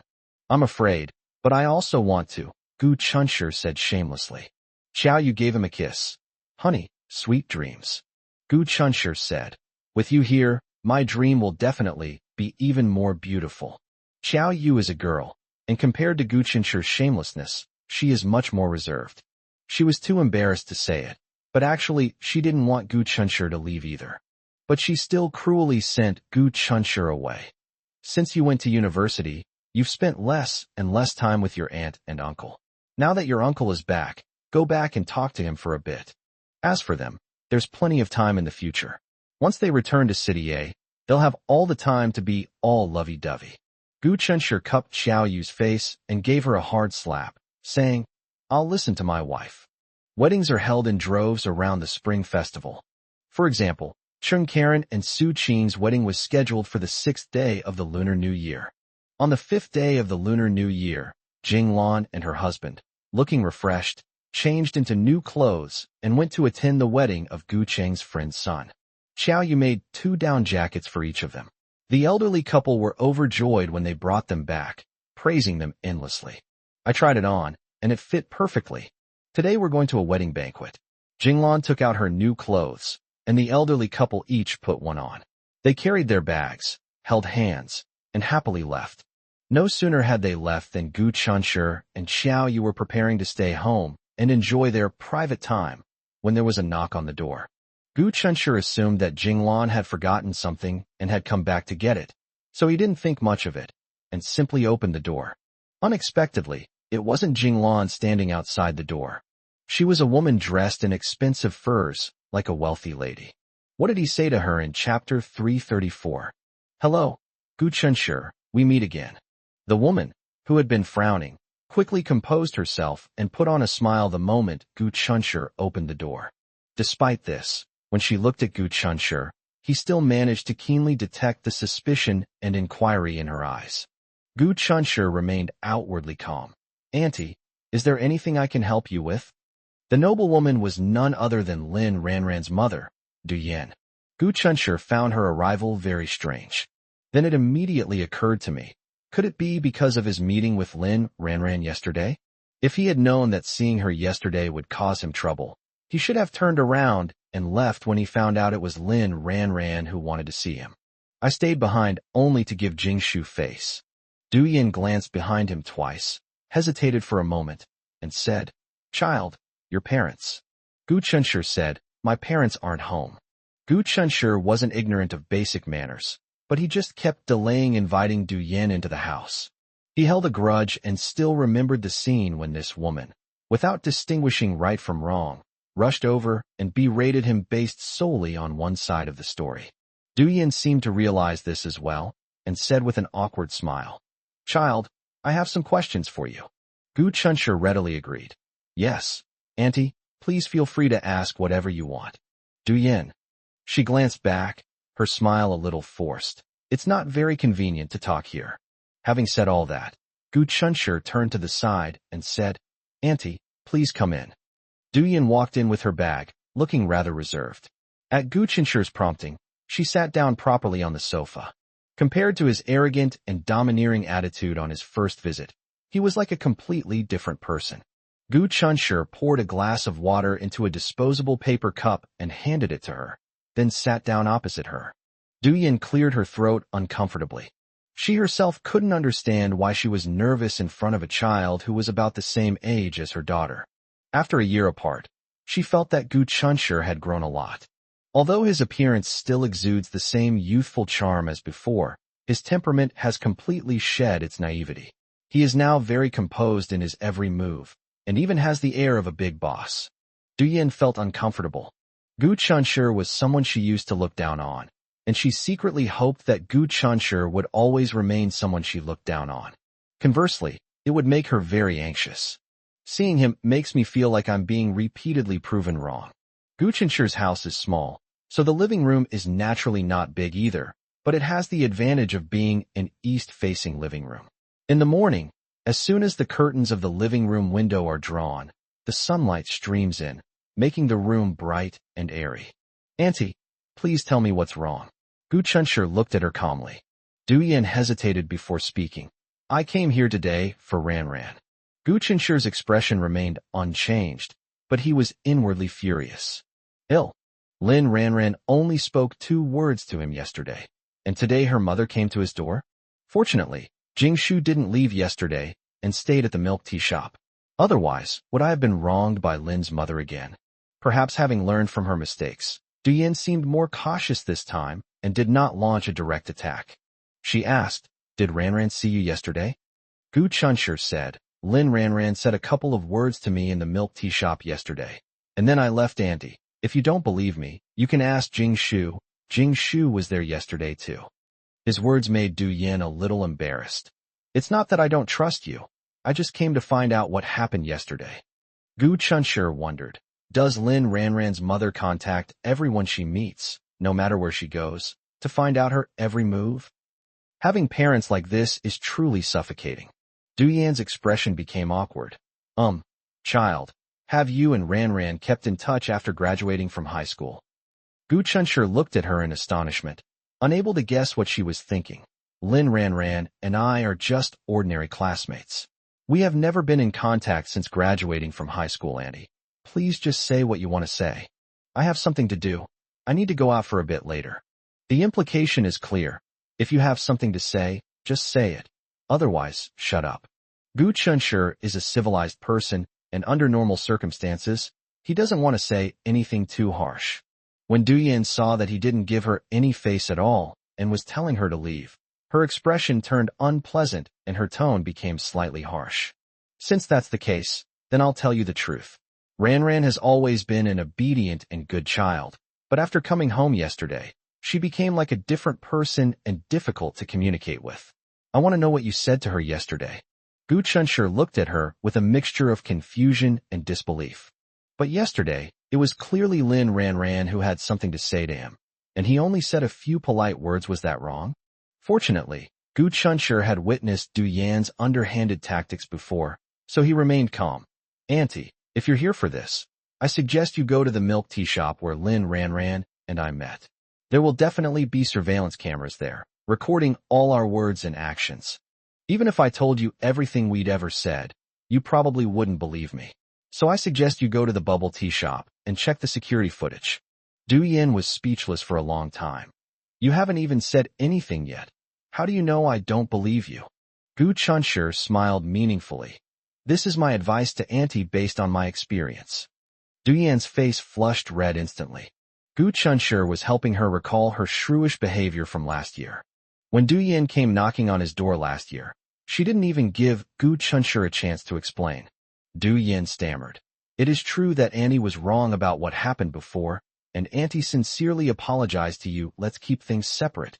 I'm afraid, but I also want to, Gu Chunshi said shamelessly. Xiao Yu gave him a kiss. Honey, sweet dreams. Gu Chunshi said. With you here, my dream will definitely be even more beautiful. Xiao Yu is a girl, and compared to Gu Chunshi's shamelessness, she is much more reserved. She was too embarrassed to say it, but actually she didn't want Gu Chunshi to leave either. But she still cruelly sent Gu Chunshi away. Since you went to university, you've spent less and less time with your aunt and uncle. Now that your uncle is back, go back and talk to him for a bit. As for them, there's plenty of time in the future. Once they return to City A, they'll have all the time to be all lovey-dovey. Gu Chunshi cupped Xiao Yu's face and gave her a hard slap, saying, I'll listen to my wife. Weddings are held in droves around the Spring Festival. For example, Chung Karen and Su Qing's wedding was scheduled for the 6th day of the Lunar New Year. On the 5th day of the Lunar New Year, Jing Lan and her husband, looking refreshed, changed into new clothes and went to attend the wedding of Gu Cheng's friend's son. Xiao Yu made 2 down jackets for each of them. The elderly couple were overjoyed when they brought them back, praising them endlessly. I tried it on, and it fit perfectly. Today we're going to a wedding banquet. Jinglan took out her new clothes, and the elderly couple each put one on. They carried their bags, held hands, and happily left. No sooner had they left than Gu Chunshi and Xiao Yu were preparing to stay home and enjoy their private time when there was a knock on the door. Gu Chunshi assumed that Jinglan had forgotten something and had come back to get it, so he didn't think much of it, and simply opened the door. Unexpectedly, it wasn't Jinglan standing outside the door. She was a woman dressed in expensive furs, like a wealthy lady. What did he say to her in chapter 334? Hello, Gu Chunshi, we meet again. The woman, who had been frowning, quickly composed herself and put on a smile the moment Gu Chunshi opened the door. Despite this, when she looked at Gu Chunshi, he still managed to keenly detect the suspicion and inquiry in her eyes. Gu Chunshi remained outwardly calm. Auntie, is there anything I can help you with? The noblewoman was none other than Lin Ranran's mother, Du Yan. Gu Chunshi found her arrival very strange. Then it immediately occurred to me. Could it be because of his meeting with Lin Ranran yesterday? If he had known that seeing her yesterday would cause him trouble, he should have turned around and left when he found out it was Lin Ranran who wanted to see him. I stayed behind only to give Jingshu face. Du Yan glanced behind him twice, hesitated for a moment, and said, Child, your parents. Gu Chunshi said, My parents aren't home. Gu Chunshi wasn't ignorant of basic manners, but he just kept delaying inviting Du Yan into the house. He held a grudge and still remembered the scene when this woman, without distinguishing right from wrong, rushed over and berated him based solely on one side of the story. Du Yan seemed to realize this as well, and said with an awkward smile, Child, I have some questions for you. Gu Chunshi readily agreed. Yes, Auntie, please feel free to ask whatever you want. Du Yan. She glanced back, her smile a little forced. It's not very convenient to talk here. Having said all that, Gu Chunshi turned to the side and said, Auntie, please come in. Du Yan walked in with her bag, looking rather reserved. At Gu Chunshi's prompting, she sat down properly on the sofa. Compared to his arrogant and domineering attitude on his first visit, he was like a completely different person. Gu Chunshi poured a glass of water into a disposable paper cup and handed it to her, then sat down opposite her. Du Yan cleared her throat uncomfortably. She herself couldn't understand why she was nervous in front of a child who was about the same age as her daughter. After a year apart, she felt that Gu Chunshi had grown a lot. Although his appearance still exudes the same youthful charm as before, his temperament has completely shed its naivety. He is now very composed in his every move, and even has the air of a big boss. Du Yan felt uncomfortable. Gu Chunshi was someone she used to look down on, and she secretly hoped that Gu Chunshi would always remain someone she looked down on. Conversely, it would make her very anxious. Seeing him makes me feel like I'm being repeatedly proven wrong. Gu Chunshi's house is small, so the living room is naturally not big either, but it has the advantage of being an east-facing living room. In the morning, as soon as the curtains of the living room window are drawn, the sunlight streams in, making the room bright and airy. Auntie, please tell me what's wrong. Gu Chunshi looked at her calmly. Du Yan hesitated before speaking. I came here today for Ranran. Gu Chunshi's expression remained unchanged, but he was inwardly furious. Ill. Lin Ranran only spoke 2 words to him yesterday, and today her mother came to his door? Fortunately, Jingshu didn't leave yesterday and stayed at the milk tea shop. Otherwise, would I have been wronged by Lin's mother again? Perhaps having learned from her mistakes, Du Yan seemed more cautious this time and did not launch a direct attack. She asked, Did Ranran see you yesterday? Gu Chunshi said, Lin Ranran said a couple of words to me in the milk tea shop yesterday, and then I left Auntie. If you don't believe me, you can ask Jingshu. Jingshu was there yesterday too. His words made Du Yan a little embarrassed. It's not that I don't trust you. I just came to find out what happened yesterday. Gu Chunshi wondered, does Lin Ranran's mother contact everyone she meets, no matter where she goes, to find out her every move? Having parents like this is truly suffocating. Du Yan's expression became awkward. Child, have you and Ranran kept in touch after graduating from high school? Gu Chunshi looked at her in astonishment, unable to guess what she was thinking. Lin Ranran and I are just ordinary classmates. We have never been in contact since graduating from high school, Auntie. Please just say what you want to say. I have something to do. I need to go out for a bit later. The implication is clear. If you have something to say, just say it. Otherwise, shut up. Gu Chunshi is a civilized person, and under normal circumstances, he doesn't want to say anything too harsh. When Du Yan saw that he didn't give her any face at all and was telling her to leave, her expression turned unpleasant and her tone became slightly harsh. Since that's the case, then I'll tell you the truth. Ran has always been an obedient and good child, but after coming home yesterday, she became like a different person and difficult to communicate with. I want to know what you said to her yesterday. Gu Chunshur looked at her with a mixture of confusion and disbelief. But yesterday, it was clearly Lin Ran who had something to say to him, and he only said a few polite words. Was that wrong? Fortunately, Gu Chunshur had witnessed Du Yan's underhanded tactics before, so he remained calm. Auntie, if you're here for this, I suggest you go to the milk tea shop where Lin Ran and I met. There will definitely be surveillance cameras there, recording all our words and actions. Even if I told you everything we'd ever said, you probably wouldn't believe me. So I suggest you go to the bubble tea shop and check the security footage. Du Yan was speechless for a long time. You haven't even said anything yet. How do you know I don't believe you? Gu Chunshur smiled meaningfully. This is my advice to Auntie based on my experience. Du Yan's face flushed red instantly. Gu Chunshur was helping her recall her shrewish behavior from last year. When Du Yan came knocking on his door last year, she didn't even give Gu Chunshur a chance to explain. Du Yan stammered. It is true that Auntie was wrong about what happened before, and Auntie sincerely apologized to you. Let's keep things separate.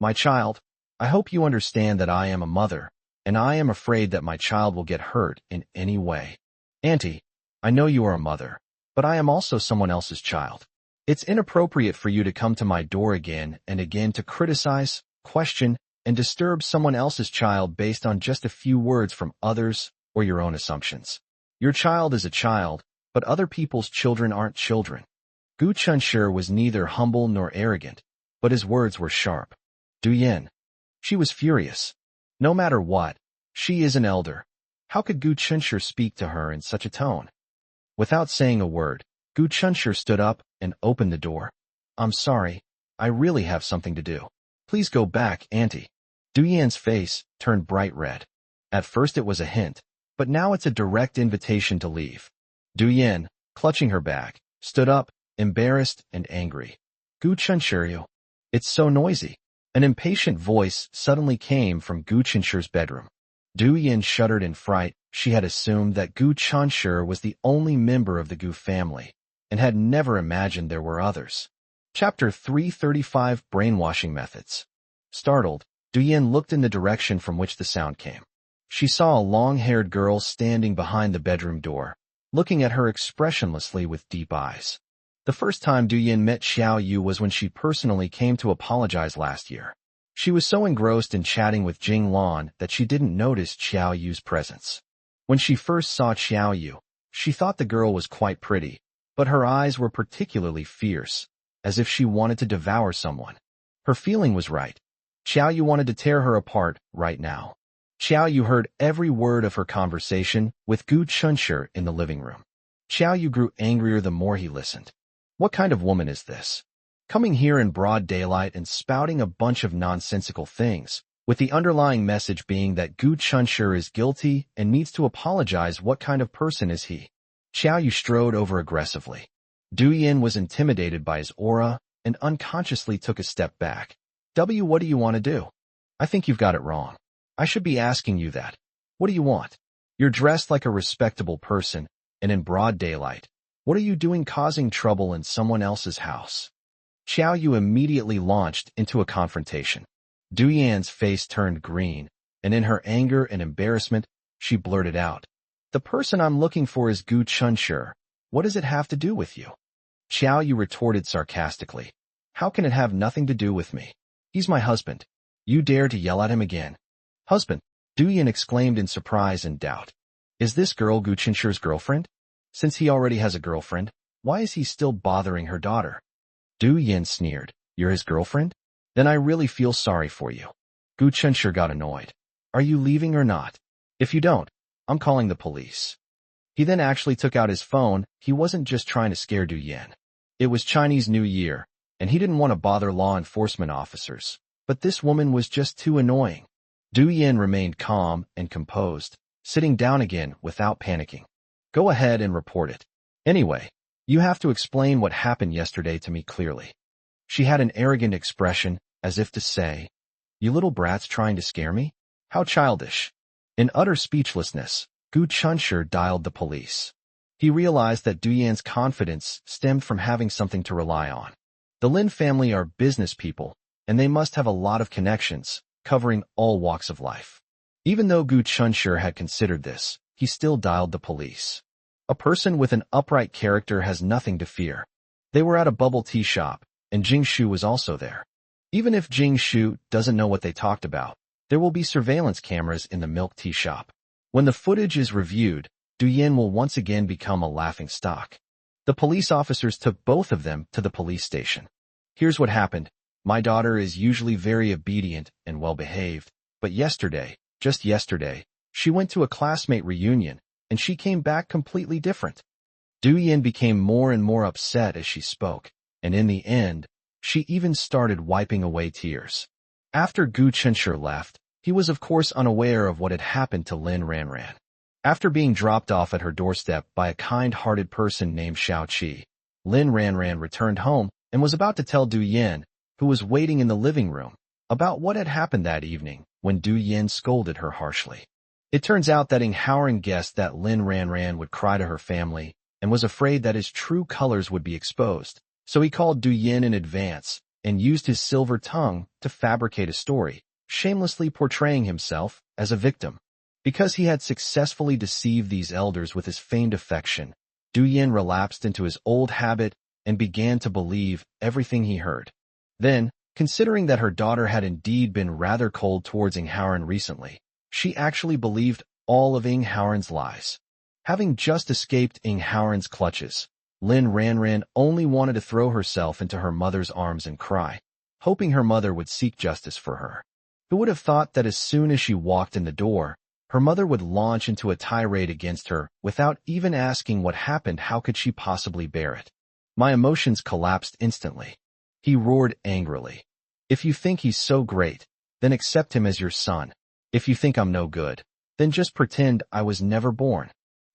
My child, I hope you understand that I am a mother, and I am afraid that my child will get hurt in any way. Auntie, I know you are a mother, but I am also someone else's child. It's inappropriate for you to come to my door again and again to criticize, question, and disturb someone else's child based on just a few words from others or your own assumptions. Your child is a child, but other people's children aren't children. Gu Chunshur was neither humble nor arrogant, but his words were sharp. Du Yan. She was furious. No matter what, she is an elder. How could Gu Chunshur speak to her in such a tone? Without saying a word, Gu Chunshur stood up and opened the door. I'm sorry, I really have something to do. Please go back, Auntie. Du Yan's face turned bright red. At first it was a hint, but now it's a direct invitation to leave. Du Yan, clutching her bag, stood up, embarrassed and angry. Gu Chunshur, it's so noisy. An impatient voice suddenly came from Gu Chunshur's bedroom. Du Yan shuddered in fright. She had assumed that Gu Chunshur was the only member of the Gu family, and had never imagined there were others. Chapter 335 Brainwashing Methods. Startled, Du Yan looked in the direction from which the sound came. She saw a long-haired girl standing behind the bedroom door, looking at her expressionlessly with deep eyes. The first time Du Yan met Xiao Yu was when she personally came to apologize last year. She was so engrossed in chatting with Jing Lan that she didn't notice Xiao Yu's presence. When she first saw Xiao Yu, she thought the girl was quite pretty, but her eyes were particularly fierce, as if she wanted to devour someone. Her feeling was right. Xiao Yu wanted to tear her apart right now. Xiao Yu heard every word of her conversation with Gu Chunshur in the living room. Xiao Yu grew angrier the more he listened. What kind of woman is this? Coming here in broad daylight and spouting a bunch of nonsensical things, with the underlying message being that Gu Chunshur is guilty and needs to apologize. What kind of person is he? Xiao Yu strode over aggressively. Du Yan was intimidated by his aura and unconsciously took a step back. What do you want to do? I think you've got it wrong. I should be asking you that. What do you want? You're dressed like a respectable person, and in broad daylight. What are you doing causing trouble in someone else's house? Xiao Yu immediately launched into a confrontation. Du Yan's face turned green, and in her anger and embarrassment, she blurted out, "The person I'm looking for is Gu Chunshur. What does it have to do with you?" Xiao Yu retorted sarcastically, "How can it have nothing to do with me? He's my husband. You dare to yell at him again?" "Husband?" Du Yan exclaimed in surprise and doubt. "Is this girl Gu Chunshur's girlfriend? Since he already has a girlfriend, why is he still bothering her daughter?" Du Yan sneered. "You're his girlfriend? Then I really feel sorry for you." Gu Chunshur got annoyed. "Are you leaving or not? If you don't, I'm calling the police." He then actually took out his phone. He wasn't just trying to scare Du Yan. It was Chinese New Year, and he didn't want to bother law enforcement officers. But this woman was just too annoying. Du Yan remained calm and composed, sitting down again without panicking. "Go ahead and report it. Anyway, you have to explain what happened yesterday to me clearly." She had an arrogant expression, as if to say, "You little brats trying to scare me? How childish." In utter speechlessness, Gu Chunshur dialed the police. He realized that Du Yan's confidence stemmed from having something to rely on. The Lin family are business people, and they must have a lot of connections, covering all walks of life. Even though Gu Chunshur had considered this, he still dialed the police. A person with an upright character has nothing to fear. They were at a bubble tea shop, and Jing Shu was also there. Even if Jing Shu doesn't know what they talked about, there will be surveillance cameras in the milk tea shop. When the footage is reviewed, Du Yan will once again become a laughingstock. The police officers took both of them to the police station. Here's what happened. My daughter is usually very obedient and well-behaved, but just yesterday, she went to a classmate reunion, and she came back completely different. Du Yan became more and more upset as she spoke, and in the end, she even started wiping away tears. After Gu Chunshur left, he was of course unaware of what had happened to Lin Ranran. After being dropped off at her doorstep by a kind-hearted person named Xiao Qi, Lin Ranran returned home and was about to tell Du Yan, who was waiting in the living room, about what had happened that evening when Du Yan scolded her harshly. It turns out that Ing Haoran guessed that Lin Ranran would cry to her family and was afraid that his true colors would be exposed, so he called Du Yan in advance and used his silver tongue to fabricate a story, shamelessly portraying himself as a victim. Because he had successfully deceived these elders with his feigned affection, Du Yan relapsed into his old habit and began to believe everything he heard. Then, considering that her daughter had indeed been rather cold towards Ing Haoran recently, she actually believed all of Ing Haoran's lies. Having just escaped Ing Haoran's clutches, Lin Ranran only wanted to throw herself into her mother's arms and cry, hoping her mother would seek justice for her. Who would have thought that as soon as she walked in the door, her mother would launch into a tirade against her without even asking what happened? How could she possibly bear it? My emotions collapsed instantly. He roared angrily. If you think he's so great, then accept him as your son. If you think I'm no good, then just pretend I was never born.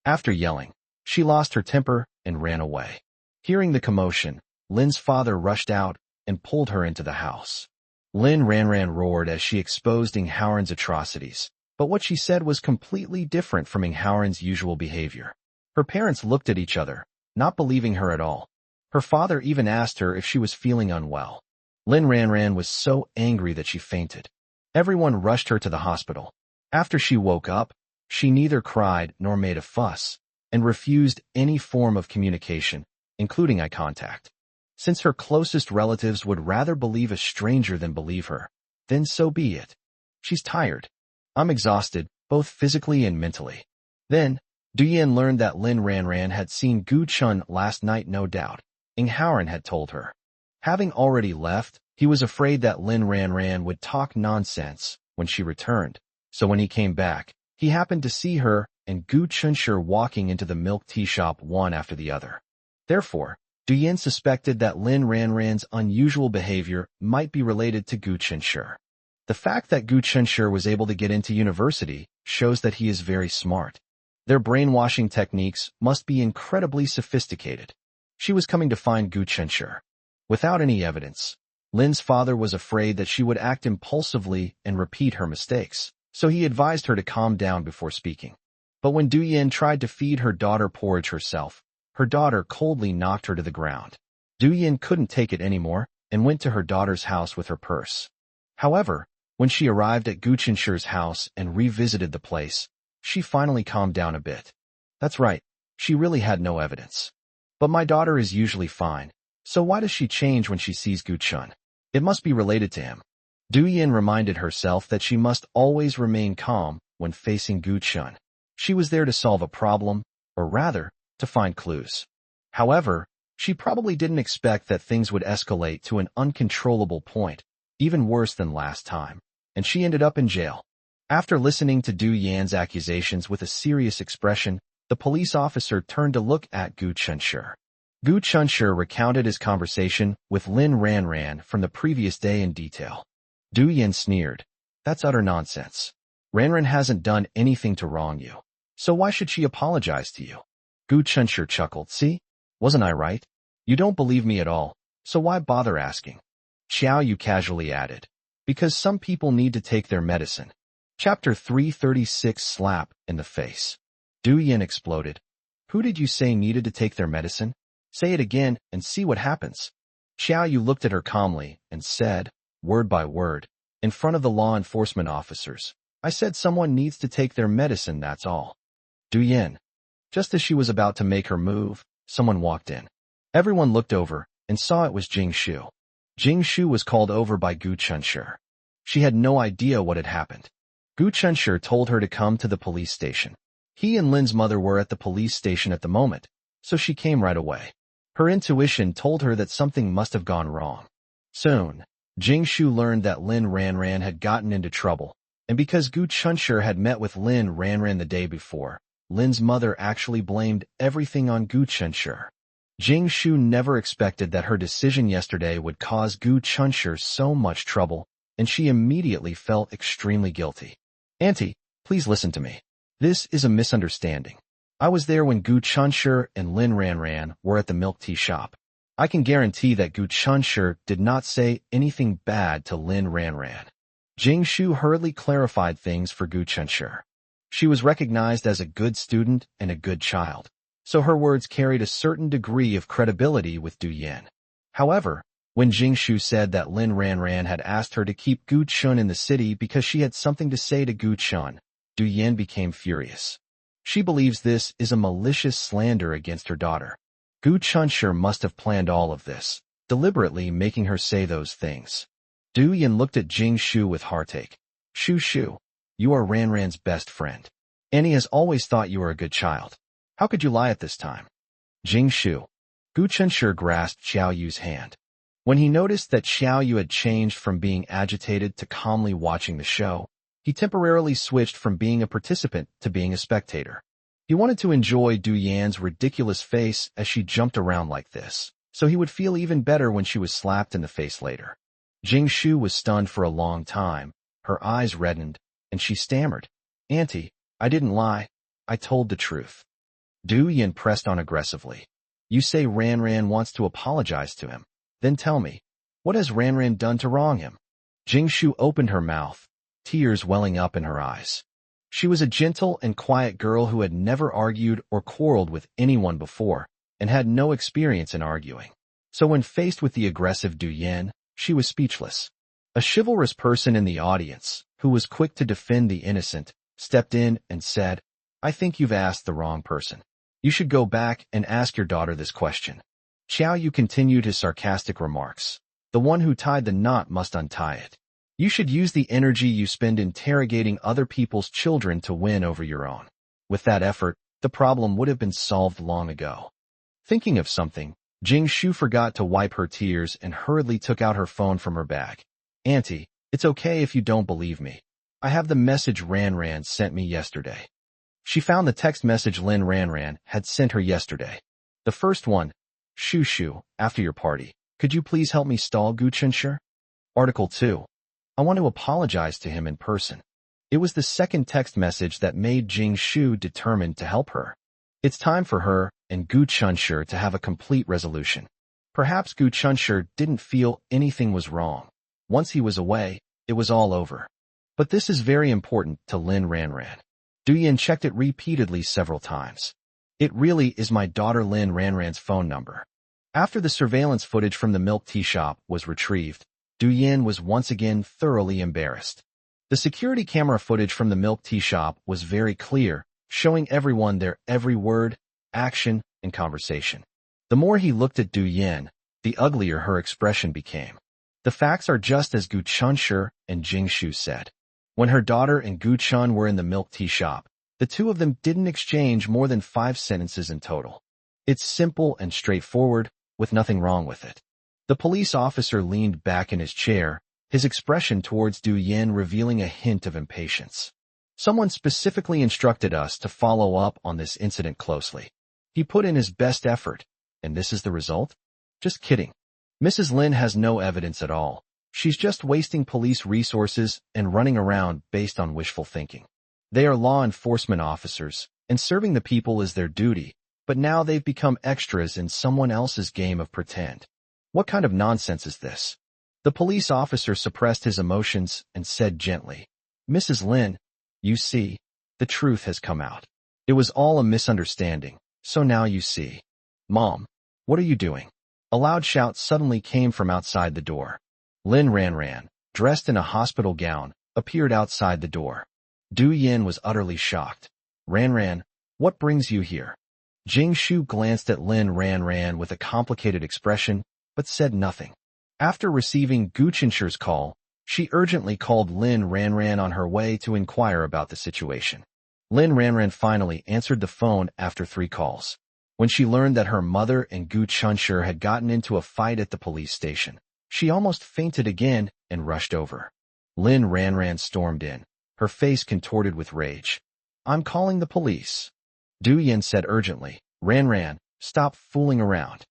After yelling, she lost her temper and ran away. Hearing the commotion, Lin's father rushed out and pulled her into the house. Lin Ranran roared as she exposed Ing Haoran's atrocities, but what she said was completely different from Ing Haoran's usual behavior. Her parents looked at each other, not believing her at all. Her father even asked her if she was feeling unwell. Lin Ranran was so angry that she fainted. Everyone rushed her to the hospital. After she woke up, she neither cried nor made a fuss, and refused any form of communication, including eye contact. Since her closest relatives would rather believe a stranger than believe her, then so be it. She's tired. I'm exhausted, both physically and mentally. Then, Du Yan learned that Lin Ranran had seen Gu Chun last night. No doubt Ing Haoran had told her. Having already left, he was afraid that Lin Ranran would talk nonsense when she returned, so when he came back, he happened to see her and Gu Chunshur walking into the milk tea shop one after the other. Therefore, Du Yan suspected that Lin Ranran's unusual behavior might be related to Gu Chunshur. The fact that Gu Chunshur was able to get into university shows that he is very smart. Their brainwashing techniques must be incredibly sophisticated. She was coming to find Gu Chunshur. Without any evidence, Lin's father was afraid that she would act impulsively and repeat her mistakes, so he advised her to calm down before speaking. But when Du Yan tried to feed her daughter porridge herself, her daughter coldly knocked her to the ground. Du Yan couldn't take it anymore and went to her daughter's house with her purse. However, when she arrived at Gu Chunshur's house and revisited the place, she finally calmed down a bit. That's right, she really had no evidence. But my daughter is usually fine, so why does she change when she sees Gu Chun? It must be related to him. Du Yan reminded herself that she must always remain calm when facing Gu Chun. She was there to solve a problem, or rather, to find clues. However, she probably didn't expect that things would escalate to an uncontrollable point, even worse than last time, and she ended up in jail. After listening to Du Yan's accusations with a serious expression, the police officer turned to look at Gu Chunshur. Gu Chunshur recounted his conversation with Lin Ranran from the previous day in detail. Du Yan sneered. That's utter nonsense. Ranran hasn't done anything to wrong you, so why should she apologize to you? Gu Chunshur chuckled. See? Wasn't I right? You don't believe me at all, so why bother asking? Xiao Yu casually added. Because some people need to take their medicine. Chapter 336 Slap in the Face. Du Yan exploded. Who did you say needed to take their medicine? Say it again and see what happens. Xiao Yu looked at her calmly and said, word by word, in front of the law enforcement officers, I said someone needs to take their medicine, that's all. Du Yin. Just as she was about to make her move, someone walked in. Everyone looked over and saw it was Jing Shu. Jing Shu was called over by Gu Chunshi. She had no idea what had happened. Gu Chunshi told her to come to the police station. He and Lin's mother were at the police station at the moment, so she came right away. Her intuition told her that something must have gone wrong. Soon, Jing Shu learned that Lin Ranran had gotten into trouble, and because Gu Chunshi had met with Lin Ranran the day before, Lin's mother actually blamed everything on Gu Chunshi. Jing Shu never expected that her decision yesterday would cause Gu Chunshi so much trouble, and she immediately felt extremely guilty. Auntie, please listen to me. This is a misunderstanding. I was there when Gu Chunshi and Lin Ranran were at the milk tea shop. I can guarantee that Gu Chunshi did not say anything bad to Lin Ranran. Jing Shu hurriedly clarified things for Gu Chunshi. She was recognized as a good student and a good child, so her words carried a certain degree of credibility with Du Yin. However, when Jing Shu said that Lin Ranran had asked her to keep Gu Chun in the city because she had something to say to Gu Chun, Du Yin became furious. She believes this is a malicious slander against her daughter. Gu Chunshi must have planned all of this, deliberately making her say those things. Du Yin looked at Jing Shu with heartache. Shu, you are Ranran's best friend. Annie has always thought you were a good child. How could you lie at this time? Jing Shu. Gu Chunshi grasped Xiao Yu's hand. When he noticed that Xiao Yu had changed from being agitated to calmly watching the show, he temporarily switched from being a participant to being a spectator. He wanted to enjoy Du Yan's ridiculous face as she jumped around like this, so he would feel even better when she was slapped in the face later. Jing Shu was stunned for a long time, her eyes reddened, and she stammered, Auntie, I didn't lie. I told the truth. Du Yan pressed on aggressively. You say Ranran wants to apologize to him. Then tell me, what has Ranran done to wrong him? Jing Shu opened her mouth, tears welling up in her eyes. She was a gentle and quiet girl who had never argued or quarreled with anyone before, and had no experience in arguing. So when faced with the aggressive Du Yan, she was speechless. A chivalrous person in the audience, who was quick to defend the innocent, stepped in and said, I think you've asked the wrong person. You should go back and ask your daughter this question. Xiao Yu continued his sarcastic remarks. The one who tied the knot must untie it. You should use the energy you spend interrogating other people's children to win over your own. With that effort, the problem would have been solved long ago. Thinking of something, Jing Shu forgot to wipe her tears and hurriedly took out her phone from her bag. Auntie, it's okay if you don't believe me. I have the message Ranran sent me yesterday. She found the text message Lin Ranran had sent her yesterday. The first one, Shu, after your party, could you please help me stall Gu Chunshi? Article 2. I want to apologize to him in person. It was the second text message that made Jing Shu determined to help her. It's time for her and Gu Chunshi to have a complete resolution. Perhaps Gu Chunshi didn't feel anything was wrong. Once he was away, it was all over. But this is very important to Lin Ranran. Du Yin checked it repeatedly several times. It really is my daughter Lin Ranran's phone number. After the surveillance footage from the milk tea shop was retrieved, Du Yin was once again thoroughly embarrassed. The security camera footage from the milk tea shop was very clear, showing everyone their every word, action, and conversation. The more he looked at Du Yin, the uglier her expression became. The facts are just as Gu Chunshi and Jing Shu said. When her daughter and Gu Chun were in the milk tea shop, the two of them didn't exchange more than 5 sentences in total. It's simple and straightforward, with nothing wrong with it. The police officer leaned back in his chair, his expression towards Du Yin revealing a hint of impatience. Someone specifically instructed us to follow up on this incident closely. He put in his best effort, and this is the result? Just kidding. Mrs. Lin has no evidence at all. She's just wasting police resources and running around based on wishful thinking. They are law enforcement officers, and serving the people is their duty, but now they've become extras in someone else's game of pretend. What kind of nonsense is this? The police officer suppressed his emotions and said gently, Mrs. Lin, you see, the truth has come out. It was all a misunderstanding, So now you see. Mom, what are you doing? A loud shout suddenly came from outside the door. Lin Ran, dressed in a hospital gown, appeared outside the door. Du Yin was utterly shocked. Ran, what brings you here? Jing Shu glanced at Lin Ran with a complicated expression, but said nothing. After receiving Gu Qinshi's call, she urgently called Lin Ran on her way to inquire about the situation. Lin Ran finally answered the phone after 3 calls. When she learned that her mother and Gu Chunshi had gotten into a fight at the police station, she almost fainted again and rushed over. Lin Ran stormed in, her face contorted with rage. I'm calling the police. Du Yin said urgently. Ran, stop fooling around.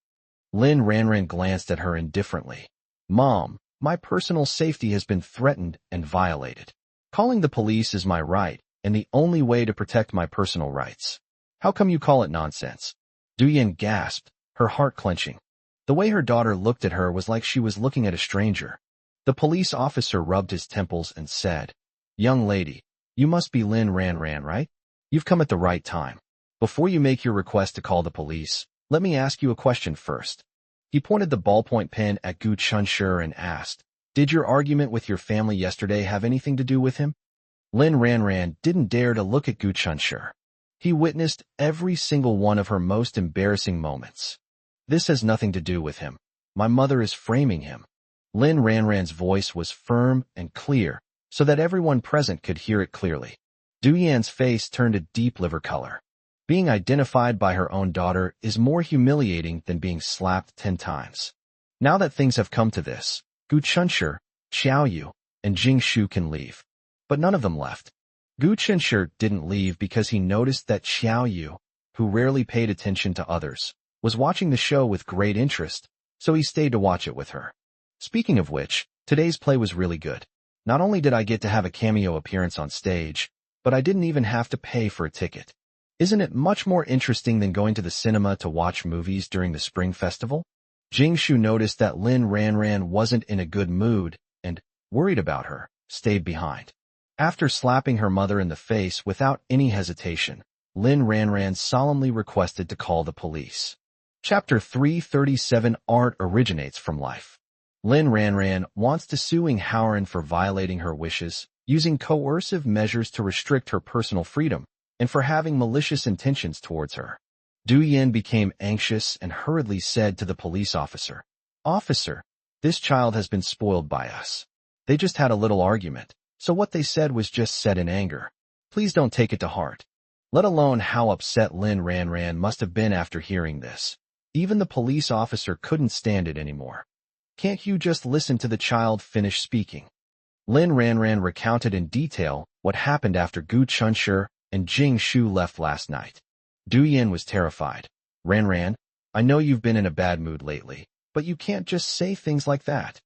Lin Ran glanced at her indifferently. Mom, my personal safety has been threatened and violated. Calling the police is my right, and the only way to protect my personal rights. How come you call it nonsense? Du Yin gasped, her heart clenching. The way her daughter looked at her was like she was looking at a stranger. The police officer rubbed his temples and said, Young lady, you must be Lin Ran, right? You've come at the right time. Before you make your request to call the police, let me ask you a question first. He pointed the ballpoint pen at Gu Chunshi and asked, Did your argument with your family yesterday have anything to do with him? Lin Ran didn't dare to look at Gu Chunshi. He witnessed every single one of her most embarrassing moments. This has nothing to do with him. My mother is framing him. Lin Ran's voice was firm and clear, so that everyone present could hear it clearly. Du Yan's face turned a deep liver color. Being identified by her own daughter is more humiliating than being slapped 10 times. Now that things have come to this, Gu Chunshi, Xiao Yu, and Jing Shu can leave. But none of them left. Gu Chunshi didn't leave because he noticed that Xiao Yu, who rarely paid attention to others, was watching the show with great interest, so he stayed to watch it with her. Speaking of which, today's play was really good. Not only did I get to have a cameo appearance on stage, but I didn't even have to pay for a ticket. Isn't it much more interesting than going to the cinema to watch movies during the Spring Festival? Jing Shu noticed that Lin Ran wasn't in a good mood and, worried about her, stayed behind. After slapping her mother in the face without any hesitation, Lin Ran solemnly requested to call the police. Chapter 337 Art Originates from Life. Lin Ran wants to sue Howren for violating her wishes, using coercive measures to restrict her personal freedom, and for having malicious intentions towards her. Du Yin became anxious and hurriedly said to the police officer, Officer, this child has been spoiled by us. They just had a little argument, so what they said was just said in anger. Please don't take it to heart. Let alone how upset Lin Ran must have been after hearing this. Even the police officer couldn't stand it anymore. Can't you just listen to the child finish speaking? Lin Ran recounted in detail what happened after Gu Chunshi and Jing Shu left last night. Du Yin was terrified. Ran, I know you've been in a bad mood lately, but you can't just say things like that.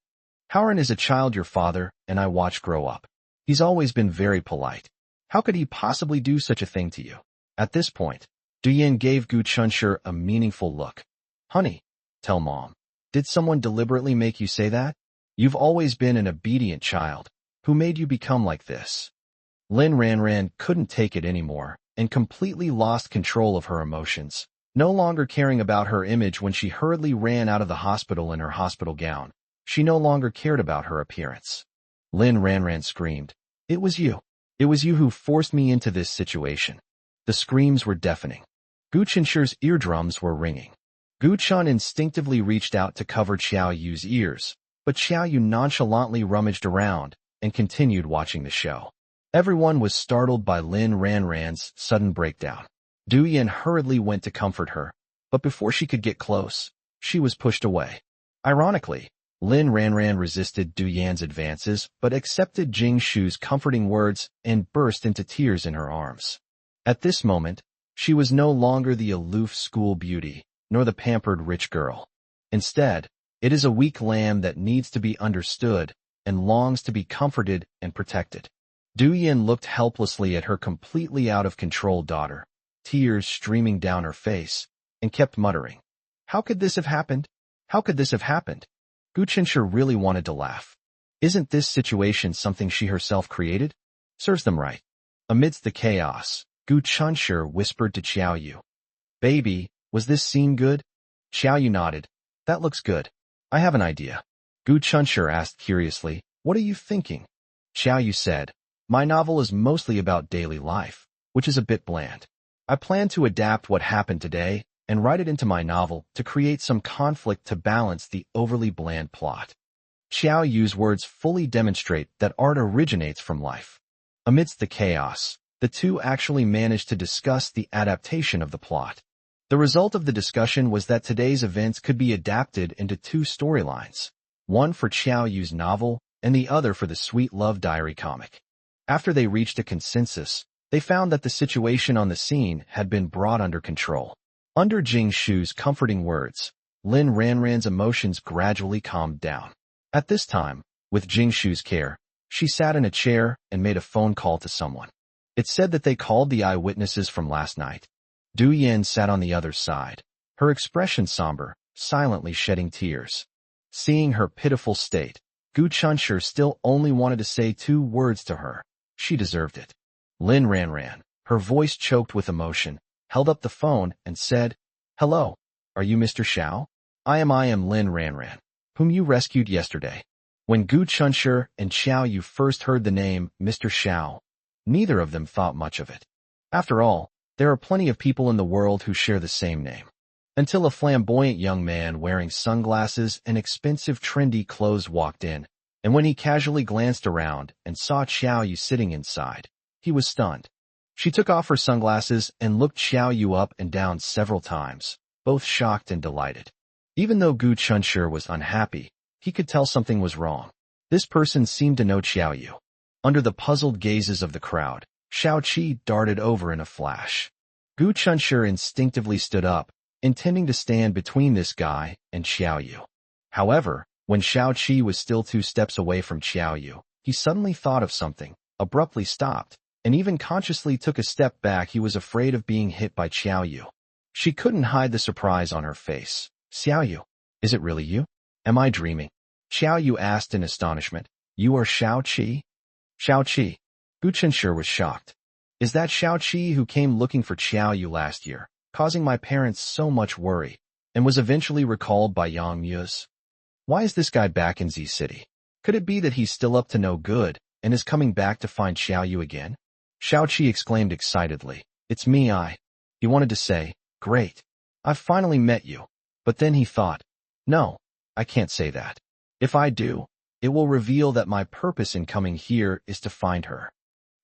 Howren is a child your father and I watched grow up. He's always been very polite. How could he possibly do such a thing to you? At this point, Du Yin gave Gu Chunshi a meaningful look. Honey, tell Mom. Did someone deliberately make you say that? You've always been an obedient child. Who made you become like this? Lin Ran couldn't take it anymore and completely lost control of her emotions, no longer caring about her image when she hurriedly ran out of the hospital in her hospital gown. She no longer cared about her appearance. Lin Ran screamed, It was you. It was you who forced me into this situation. The screams were deafening. Gu Qinshi's eardrums were ringing. Gu Chun instinctively reached out to cover Xiao Yu's ears, but Xiao Yu nonchalantly rummaged around and continued watching the show. Everyone was startled by Lin Ran's sudden breakdown. Du Yin hurriedly went to comfort her, but before she could get close, she was pushed away. Ironically, Lin Ran resisted Du Yan's advances but accepted Jing Shu's comforting words and burst into tears in her arms. At this moment, she was no longer the aloof school beauty, nor the pampered rich girl. Instead, it is a weak lamb that needs to be understood and longs to be comforted and protected. Du Yin looked helplessly at her completely out-of-control daughter, tears streaming down her face, and kept muttering, How could this have happened? How could this have happened? Gu Qinshi really wanted to laugh. Isn't this situation something she herself created? Serves them right. Amidst the chaos, Gu Qinshi whispered to Xiao Yu, Baby, was this scene good? Xiao Yu nodded. That looks good. I have an idea. Gu Chunshur asked curiously, what are you thinking? Xiao Yu said, my novel is mostly about daily life, which is a bit bland. I plan to adapt what happened today and write it into my novel to create some conflict to balance the overly bland plot. Xiao Yu's words fully demonstrate that art originates from life. Amidst the chaos, the two actually managed to discuss the adaptation of the plot. The result of the discussion was that today's events could be adapted into two storylines, one for Xiao Yu's novel and the other for the Sweet Love Diary comic. After they reached a consensus, they found that the situation on the scene had been brought under control. Under Jing Shu's comforting words, Lin Ranran's emotions gradually calmed down. At this time, with Jing Shu's care, she sat in a chair and made a phone call to someone. It said that they called the eyewitnesses from last night. Du Yan sat on the other side, her expression somber, silently shedding tears. Seeing her pitiful state, Gu Chunshur still only wanted to say 2 words to her. She deserved it. Lin Ranran, her voice choked with emotion, held up the phone and said, Hello, are you Mr. Xiao? I am Lin Ranran, whom you rescued yesterday. When Gu Chunshur and Xiao Yu first heard the name Mr. Xiao, neither of them thought much of it. After all, there are plenty of people in the world who share the same name. Until a flamboyant young man wearing sunglasses and expensive trendy clothes walked in, and when he casually glanced around and saw Xiao Yu sitting inside, he was stunned. She took off her sunglasses and looked Xiao Yu up and down several times, both shocked and delighted. Even though Gu Chunshur was unhappy, he could tell something was wrong. This person seemed to know Xiao Yu. Under the puzzled gazes of the crowd, Xiao Qi darted over in a flash. Gu Chunshur instinctively stood up, intending to stand between this guy and Xiao Yu. However, when Xiao Qi was still 2 steps away from Xiao Yu, he suddenly thought of something, abruptly stopped, and even consciously took a step back. He was afraid of being hit by Xiao Yu. She couldn't hide the surprise on her face. Xiao Yu, is it really you? Am I dreaming? Xiao Yu asked in astonishment. You are Xiao Qi? Xiao Qi. Gu Chunshur was shocked. Is that Xiao Qi who came looking for Xiao Yu last year, causing my parents so much worry, and was eventually recalled by Yang Muse? Why is this guy back in Z City? Could it be that he's still up to no good, and is coming back to find Xiao Yu again? Xiao Qi exclaimed excitedly. It's me. He wanted to say, great. I've finally met you. But then he thought, no, I can't say that. If I do, it will reveal that my purpose in coming here is to find her.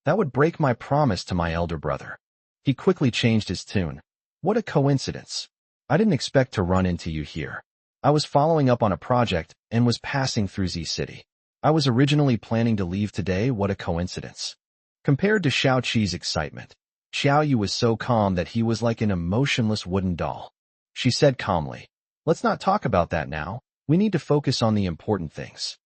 That would break my promise to my elder brother. He quickly changed his tune. What a coincidence. I didn't expect to run into you here. I was following up on a project and was passing through Z City. I was originally planning to leave today. What a coincidence. Compared to Xiao Qi's excitement, Xiao Yu was so calm that he was like an emotionless wooden doll. She said calmly, let's not talk about that now. We need to focus on the important things.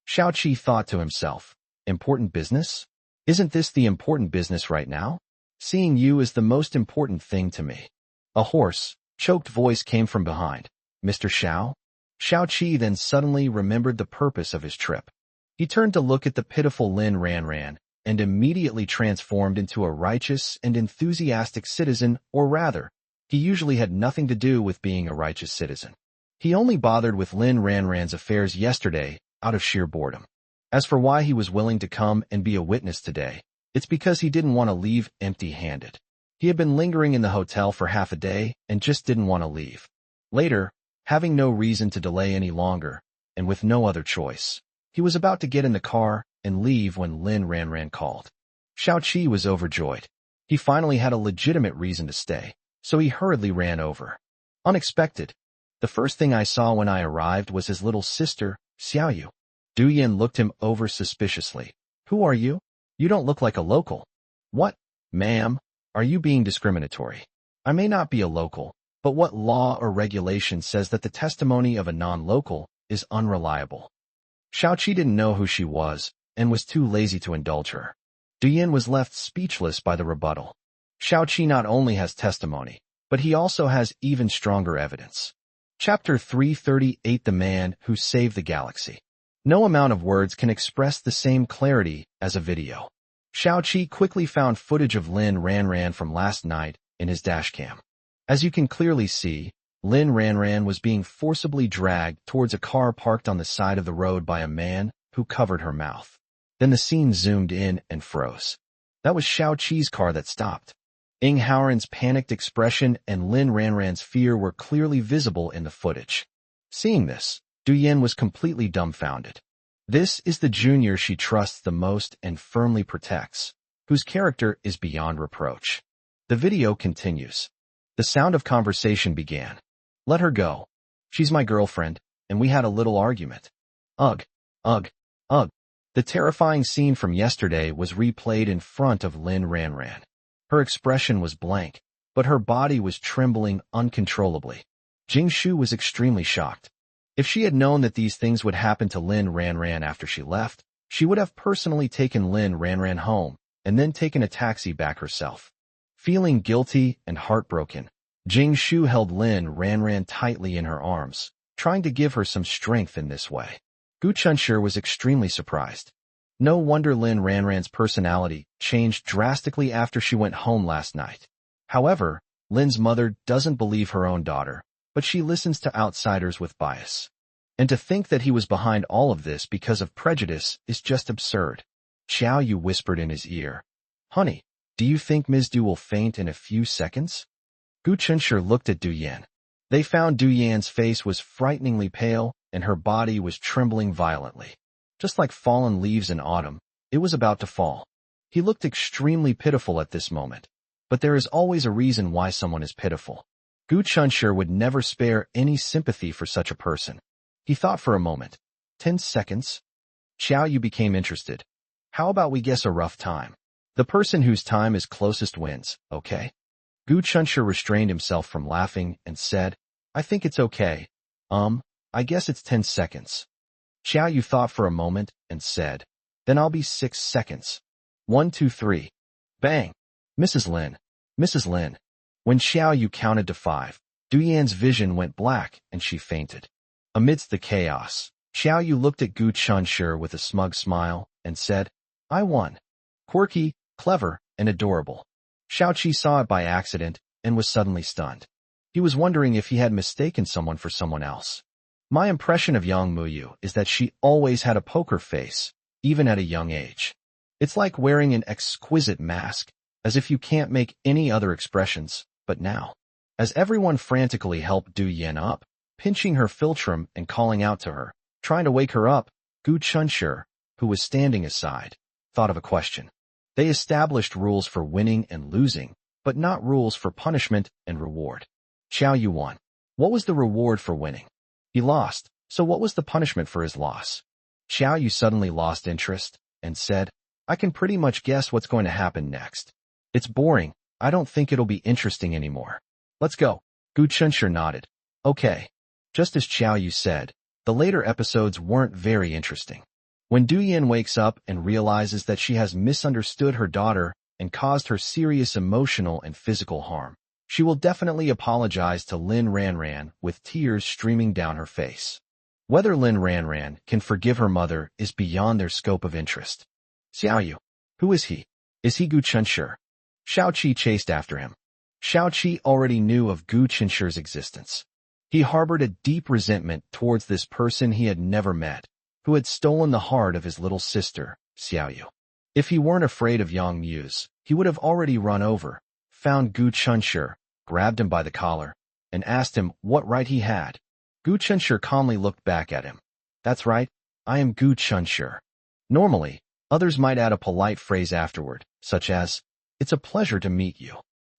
Xiao Qi thought to himself, important business? Isn't this the important business right now? Seeing you is the most important thing to me. A hoarse, choked voice came from behind. Mr. Xiao? Xiao Qi then suddenly remembered the purpose of his trip. He turned to look at the pitiful Lin Ranran and immediately transformed into a righteous and enthusiastic citizen, or rather, he usually had nothing to do with being a righteous citizen. He only bothered with Lin Ranran's affairs yesterday out of sheer boredom. As for why he was willing to come and be a witness today, it's because he didn't want to leave empty-handed. He had been lingering in the hotel for half a day and just didn't want to leave. Later, having no reason to delay any longer, and with no other choice, he was about to get in the car and leave when Lin Ranran called. Xiao Qi was overjoyed. He finally had a legitimate reason to stay, so he hurriedly ran over. Unexpected. The first thing I saw when I arrived was his little sister, Xiao Yu. Du Yan looked him over suspiciously. Who are you? You don't look like a local. What, ma'am? Are you being discriminatory? I may not be a local, but what law or regulation says that the testimony of a non-local is unreliable? Xiao Qi didn't know who she was and was too lazy to indulge her. Du Yan was left speechless by the rebuttal. Xiao Qi not only has testimony, but he also has even stronger evidence. Chapter 338 The Man Who Saved the Galaxy. No amount of words can express the same clarity as a video. Xiao Qi quickly found footage of Lin Ranran from last night in his dashcam. As you can clearly see, Lin Ranran was being forcibly dragged towards a car parked on the side of the road by a man who covered her mouth. Then the scene zoomed in and froze. That was Xiao-Chi's car that stopped. Ing Haoran's panicked expression and Lin Ranran's fear were clearly visible in the footage. Seeing this, Du Yan was completely dumbfounded. This is the junior she trusts the most and firmly protects, whose character is beyond reproach. The video continues. The sound of conversation began. Let her go. She's my girlfriend, and we had a little argument. Ugh, ugh, ugh. The terrifying scene from yesterday was replayed in front of Lin Ranran. Her expression was blank, but her body was trembling uncontrollably. Jing Shu was extremely shocked. If she had known that these things would happen to Lin Ranran after she left, she would have personally taken Lin Ranran home and then taken a taxi back herself. Feeling guilty and heartbroken, Jing Shu held Lin Ranran tightly in her arms, trying to give her some strength in this way. Gu Chunshi was extremely surprised. No wonder Lin Ranran's personality changed drastically after she went home last night. However, Lin's mother doesn't believe her own daughter, but she listens to outsiders with bias. And to think that he was behind all of this because of prejudice is just absurd. Xiao Yu whispered in his ear, "Honey, do you think Ms. Du will faint in a few seconds?" Gu Chunshi looked at Du Yan. They found Du Yan's face was frighteningly pale, and her body was trembling violently. Just like fallen leaves in autumn, it was about to fall. He looked extremely pitiful at this moment. But there is always a reason why someone is pitiful. Gu Chunshi would never spare any sympathy for such a person. He thought for a moment. 10 seconds? Xiao Yu became interested. How about we guess a rough time? The person whose time is closest wins, okay? Gu Chunshi restrained himself from laughing and said, I think it's okay. I guess it's 10 seconds. Xiao Yu thought for a moment and said, then I'll be 6 seconds. 1, 2, 3. Bang! Mrs. Lin. Mrs. Lin. When Xiao Yu counted to 5, Du Yan's vision went black and she fainted. Amidst the chaos, Xiao Yu looked at Gu Chunshi with a smug smile and said, I won. Quirky, clever, and adorable. Xiao-Chi saw it by accident and was suddenly stunned. He was wondering if he had mistaken someone for someone else. My impression of Yang Muyu is that she always had a poker face, even at a young age. It's like wearing an exquisite mask, as if you can't make any other expressions, but now. As everyone frantically helped Du Yan up, pinching her philtrum and calling out to her, trying to wake her up, Gu Chunshi, who was standing aside, thought of a question. They established rules for winning and losing, but not rules for punishment and reward. Xiao Yu won. What was the reward for winning? He lost, so what was the punishment for his loss? Xiao Yu suddenly lost interest and said, I can pretty much guess what's going to happen next. It's boring. I don't think it'll be interesting anymore. Let's go. Gu Chunshi nodded. Okay. Just as Xiao Yu said, the later episodes weren't very interesting. When Du Yan wakes up and realizes that she has misunderstood her daughter and caused her serious emotional and physical harm, she will definitely apologize to Lin Ranran with tears streaming down her face. Whether Lin Ranran can forgive her mother is beyond their scope of interest. Xiao Yu. Who is he? Is he Gu Chunshi? Xiao-Chi chased after him. Xiao-Chi already knew of Gu Chunshi's existence. He harbored a deep resentment towards this person he had never met, who had stolen the heart of his little sister, Xiao Yu. If he weren't afraid of Yang Mu's, he would have already run over, found Gu Chunshi, grabbed him by the collar, and asked him what right he had. Gu Chunshi calmly looked back at him. That's right, I am Gu Chunshi. Normally, others might add a polite phrase afterward, such as, it's a pleasure to meet you.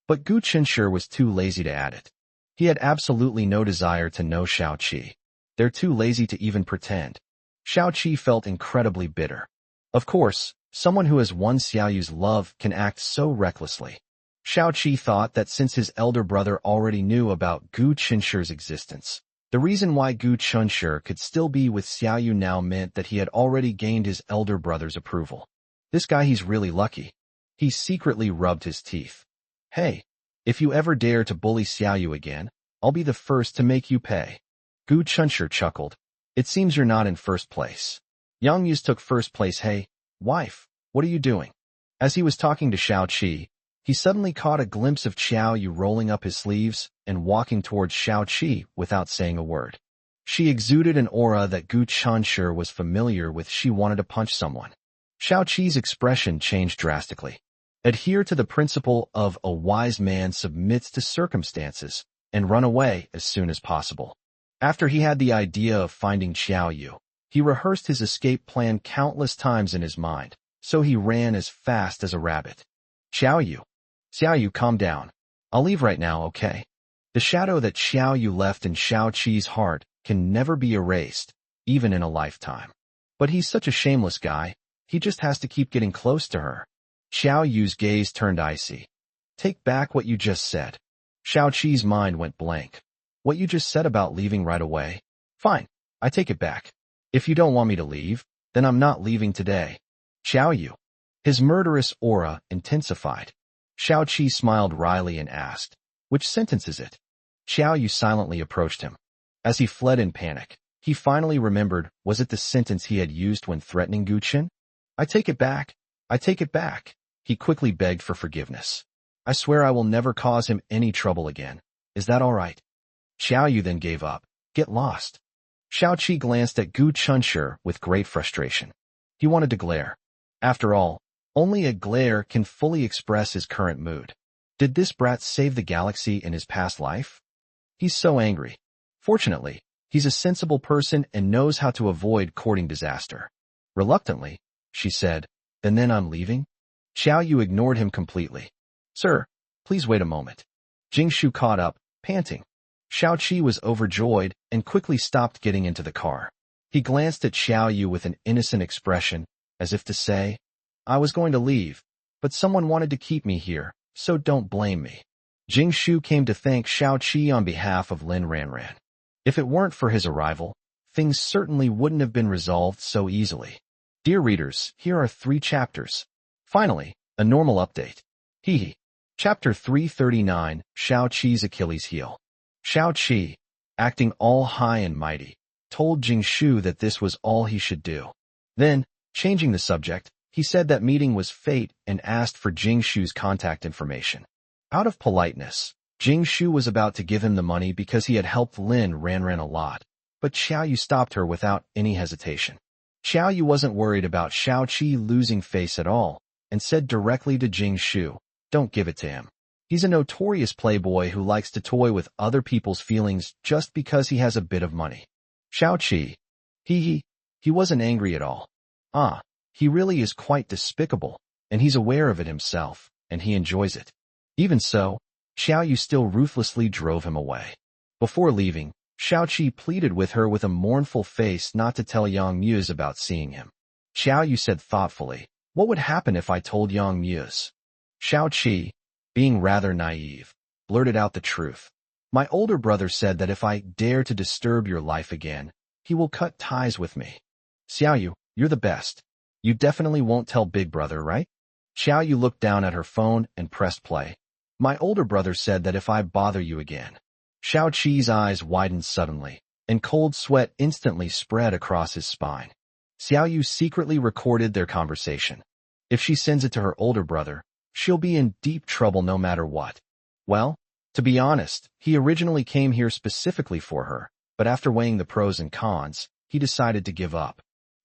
But Gu Chunshi was too lazy to add it. He had absolutely no desire to know Xiao-Chi. They're too lazy to even pretend. Xiao-Chi felt incredibly bitter. Of course, someone who has won Xiao Yu's love can act so recklessly. Xiao-Chi thought that since his elder brother already knew about Gu Chunshi's existence, the reason why Gu Chunshi could still be with Xiao Yu now meant that he had already gained his elder brother's approval. This guy, he's really lucky. He secretly rubbed his teeth. Hey, if you ever dare to bully Xiao Yu again, I'll be the first to make you pay. Gu Chunshi chuckled. It seems you're not in first place. Yang Mu's took first place. Hey, wife, what are you doing? As he was talking to Xiao-Chi, he suddenly caught a glimpse of Xiao Yu rolling up his sleeves and walking towards Xiao Qi without saying a word. She exuded an aura that Gu Chanshu was familiar with. She wanted to punch someone. Xiao Qi's expression changed drastically. Adhere to the principle of a wise man submits to circumstances and run away as soon as possible. After he had the idea of finding Xiao Yu, he rehearsed his escape plan countless times in his mind, so he ran as fast as a rabbit. Xiao Yu, calm down. I'll leave right now, okay? The shadow that Xiao Yu left in Xiao Qi's heart can never be erased, even in a lifetime. But he's such a shameless guy, he just has to keep getting close to her. Xiao Yu's gaze turned icy. Take back what you just said. Xiao Qi's mind went blank. What you just said about leaving right away? Fine, I take it back. If you don't want me to leave, then I'm not leaving today. Xiao Yu. His murderous aura intensified. Xiao Qi smiled wryly and asked, which sentence is it? Xiao Yu silently approached him. As he fled in panic, he finally remembered, was it the sentence he had used when threatening Gu Qin? I take it back. I take it back. He quickly begged for forgiveness. I swear I will never cause him any trouble again. Is that all right? Xiao Yu then gave up. Get lost. Xiao Qi glanced at Gu Chanshu with great frustration. He wanted to glare. After all, only a glare can fully express his current mood. Did this brat save the galaxy in his past life? He's so angry. Fortunately, he's a sensible person and knows how to avoid courting disaster. Reluctantly, she said, then I'm leaving? Xiao Yu ignored him completely. Sir, please wait a moment. Jingshu caught up, panting. Xiao Qi was overjoyed and quickly stopped getting into the car. He glanced at Xiao Yu with an innocent expression, as if to say, I was going to leave, but someone wanted to keep me here, so don't blame me. Jingshu came to thank Xiao Qi on behalf of Lin Ranran. If it weren't for his arrival, things certainly wouldn't have been resolved so easily. Dear readers, here are 3 chapters. Finally, a normal update. Hee. Chapter 339, Xiao Qi's Achilles heel. Xiao Qi, acting all high and mighty, told Jingshu that this was all he should do. Then, changing the subject, he said that meeting was fate and asked for Jingshu's contact information. Out of politeness, Jingshu was about to give him the money because he had helped Lin Ranran a lot, but Xiao Yu stopped her without any hesitation. Xiao Yu wasn't worried about Xiao Qi losing face at all, and said directly to Jingshu, don't give it to him. He's a notorious playboy who likes to toy with other people's feelings just because he has a bit of money. Xiao Qi. He wasn't angry at all. He really is quite despicable, and he's aware of it himself, and he enjoys it. Even so, Xiao Yu still ruthlessly drove him away. Before leaving, Xiao Qi pleaded with her with a mournful face not to tell Yang Muse about seeing him. Xiao Yu said thoughtfully, what would happen if I told Yang Muse? Xiao Qi, being rather naive, blurted out the truth. My older brother said that if I dare to disturb your life again, he will cut ties with me. Xiao Yu, you're the best. You definitely won't tell Big Brother, right? Xiao Yu looked down at her phone and pressed play. My older brother said that if I bother you again. Xiao Qi's eyes widened suddenly, and cold sweat instantly spread across his spine. Xiao Yu secretly recorded their conversation. If she sends it to her older brother, she'll be in deep trouble no matter what. Well, to be honest, he originally came here specifically for her, but after weighing the pros and cons, he decided to give up.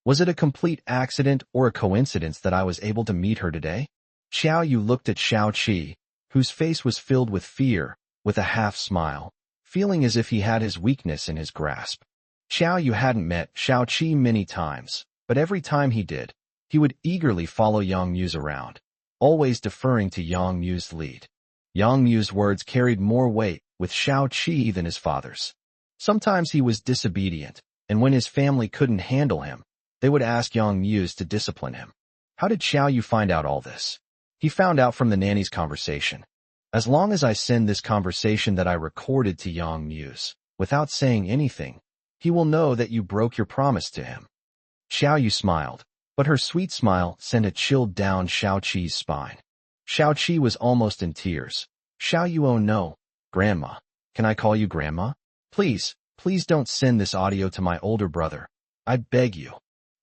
Was it a complete accident or a coincidence that I was able to meet her today? Xiao Yu looked at Xiao Qi, whose face was filled with fear, with a half-smile, feeling as if he had his weakness in his grasp. Xiao Yu hadn't met Xiao Qi many times, but every time he did, he would eagerly follow Yang Muse around, always deferring to Yang Muse's lead. Yang Muse's words carried more weight with Xiao Qi than his father's. Sometimes he was disobedient, and when his family couldn't handle him, they would ask Yang Muse to discipline him. How did Xiao Yu find out all this? He found out from the nanny's conversation. As long as I send this conversation that I recorded to Yang Muse, without saying anything, he will know that you broke your promise to him. Xiao Yu smiled, but her sweet smile sent a chill down Xiao Qi's spine. Xiao Qi was almost in tears. Xiao Yu, oh no, Grandma. Can I call you Grandma? Please don't send this audio to my older brother. I beg you.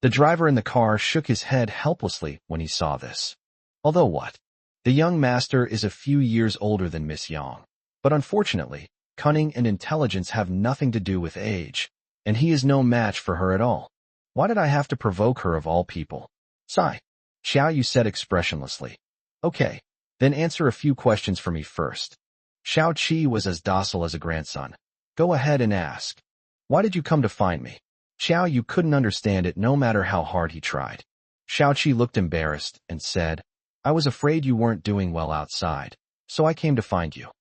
The driver in the car shook his head helplessly when he saw this. Although what? The young master is a few years older than Miss Yang. But unfortunately, cunning and intelligence have nothing to do with age, and he is no match for her at all. Why did I have to provoke her of all people? Sigh. Xiao Yu said expressionlessly. Okay, then answer a few questions for me first. Xiao Qi was as docile as a grandson. Go ahead and ask. Why did you come to find me? Xiao Yu couldn't understand it no matter how hard he tried. Xiao Qi looked embarrassed and said, I was afraid you weren't doing well outside, so I came to find you.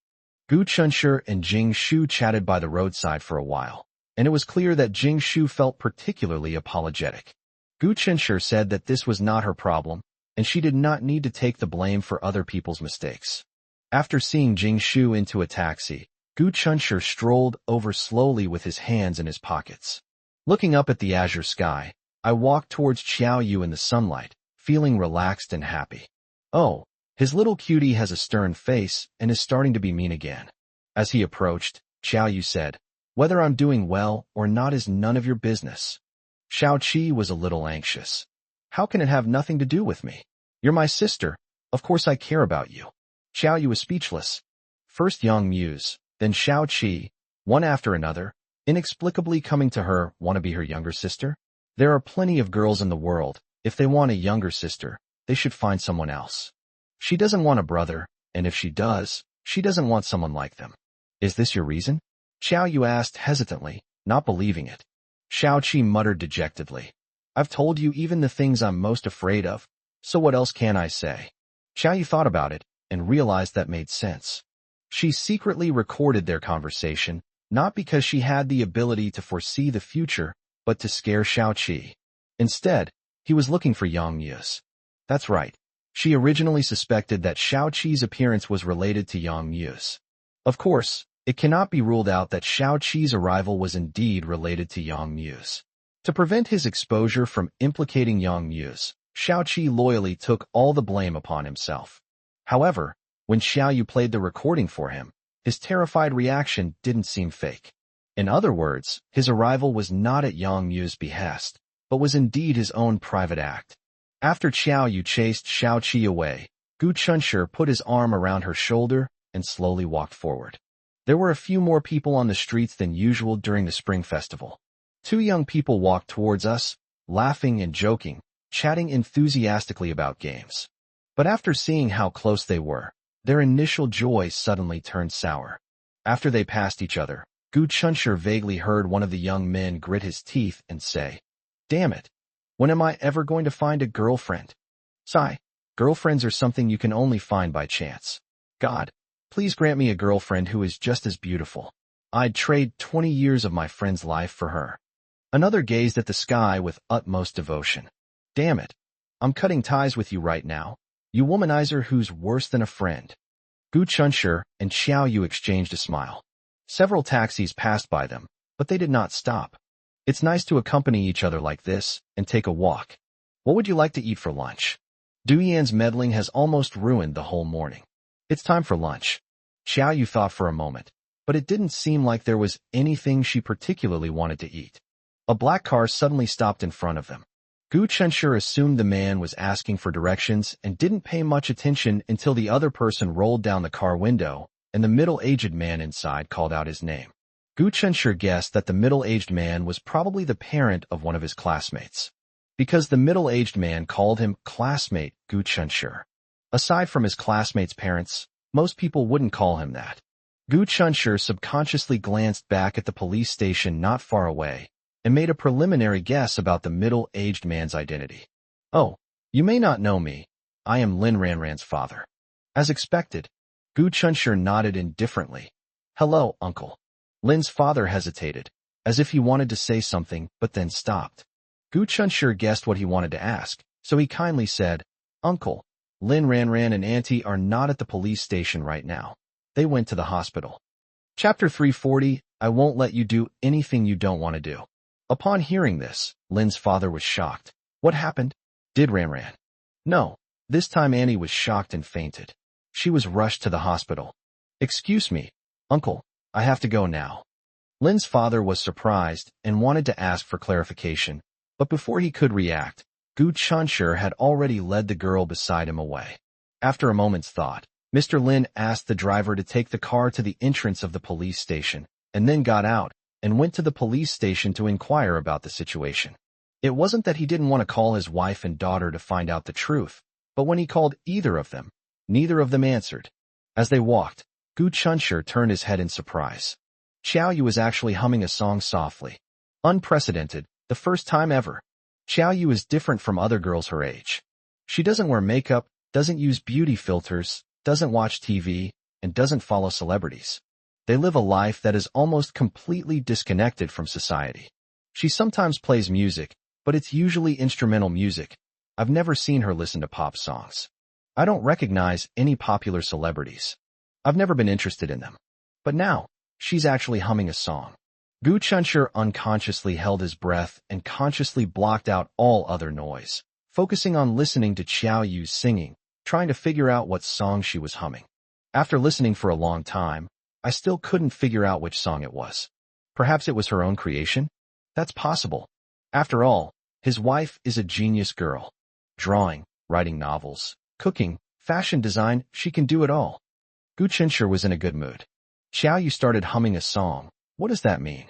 Gu Chunshi and Jing Shu chatted by the roadside for a while, and it was clear that Jing Shu felt particularly apologetic. Gu Chunshi said that this was not her problem, and she did not need to take the blame for other people's mistakes. After seeing Jing Shu into a taxi, Gu Chunshi strolled over slowly with his hands in his pockets. Looking up at the azure sky, I walked towards Xiao Yu in the sunlight, feeling relaxed and happy. Oh, his little cutie has a stern face and is starting to be mean again. As he approached, Xiao Yu said, whether I'm doing well or not is none of your business. Xiao Qi was a little anxious. How can it have nothing to do with me? You're my sister. Of course I care about you. Xiao Yu was speechless. First Yang Muse, then Xiao Qi, one after another, inexplicably coming to her, want to be her younger sister? There are plenty of girls in the world. If they want a younger sister, they should find someone else. She doesn't want a brother, and if she does, she doesn't want someone like them. Is this your reason? Xiao Yu asked hesitantly, not believing it. Xiao Qi muttered dejectedly. I've told you even the things I'm most afraid of, so what else can I say? Xiao Yu thought about it, and realized that made sense. She secretly recorded their conversation, not because she had the ability to foresee the future, but to scare Xiao Qi. Instead, he was looking for Yang Muse. That's right. She originally suspected that Xiao Qi's appearance was related to Yang Muse. Of course, it cannot be ruled out that Xiao Qi's arrival was indeed related to Yang Muse. To prevent his exposure from implicating Yang Muse, Xiao Qi loyally took all the blame upon himself. However, when Xiao Yu played the recording for him, his terrified reaction didn't seem fake. In other words, his arrival was not at Yang Mu's behest, but was indeed his own private act. After Xiao Yu chased Xiao Qi away, Gu Chunshi put his arm around her shoulder and slowly walked forward. There were a few more people on the streets than usual during the Spring Festival. Two young people walked towards us, laughing and joking, chatting enthusiastically about games. But after seeing how close they were, their initial joy suddenly turned sour. After they passed each other, Gu Chunshi vaguely heard one of the young men grit his teeth and say, Damn it! When am I ever going to find a girlfriend? Sigh. Girlfriends are something you can only find by chance. God, please grant me a girlfriend who is just as beautiful. I'd trade 20 years of my friend's life for her. Another gazed at the sky with utmost devotion. Damn it. I'm cutting ties with you right now. You womanizer who's worse than a friend. Gu Chunshi and Xiao Yu exchanged a smile. Several taxis passed by them, but they did not stop. It's nice to accompany each other like this and take a walk. What would you like to eat for lunch? Du Yan's meddling has almost ruined the whole morning. It's time for lunch. Xiao Yu thought for a moment, but it didn't seem like there was anything she particularly wanted to eat. A black car suddenly stopped in front of them. Gu Chunshi assumed the man was asking for directions and didn't pay much attention until the other person rolled down the car window and the middle-aged man inside called out his name. Gu Chunshi guessed that the middle-aged man was probably the parent of one of his classmates. Because the middle-aged man called him classmate Gu Chunshi. Aside from his classmates' parents, most people wouldn't call him that. Gu Chunshi subconsciously glanced back at the police station not far away and made a preliminary guess about the middle-aged man's identity. Oh, you may not know me. I am Lin Ranran's father. As expected, Gu Chunshi nodded indifferently. Hello, uncle. Lin's father hesitated, as if he wanted to say something, but then stopped. Gu Chunshi guessed what he wanted to ask, so he kindly said, Uncle, Lin Ranran and Auntie are not at the police station right now. They went to the hospital. Chapter 340, I won't let you do anything you don't want to do. Upon hearing this, Lin's father was shocked. What happened? Did Ranran? No. This time Annie was shocked and fainted. She was rushed to the hospital. Excuse me, Uncle, I have to go now. Lin's father was surprised and wanted to ask for clarification, but before he could react, Gu Chunshi had already led the girl beside him away. After a moment's thought, Mr. Lin asked the driver to take the car to the entrance of the police station, and then got out and went to the police station to inquire about the situation. It wasn't that he didn't want to call his wife and daughter to find out the truth, but when he called either of them, neither of them answered. As they walked, Gu Chunshir turned his head in surprise. Xiao Yu was actually humming a song softly. Unprecedented, the first time ever. Xiao Yu is different from other girls her age. She doesn't wear makeup, doesn't use beauty filters, doesn't watch TV, and doesn't follow celebrities. They live a life that is almost completely disconnected from society. She sometimes plays music, but it's usually instrumental music. I've never seen her listen to pop songs. I don't recognize any popular celebrities. I've never been interested in them. But now, she's actually humming a song. Gu Chunshir unconsciously held his breath and consciously blocked out all other noise, focusing on listening to Xiao Yu's singing, trying to figure out what song she was humming. After listening for a long time, I still couldn't figure out which song it was. Perhaps it was her own creation? That's possible. After all, his wife is a genius girl. Drawing, writing novels, cooking, fashion design, she can do it all. Gu Chunshir was in a good mood. Xiao Yu started humming a song. What does that mean?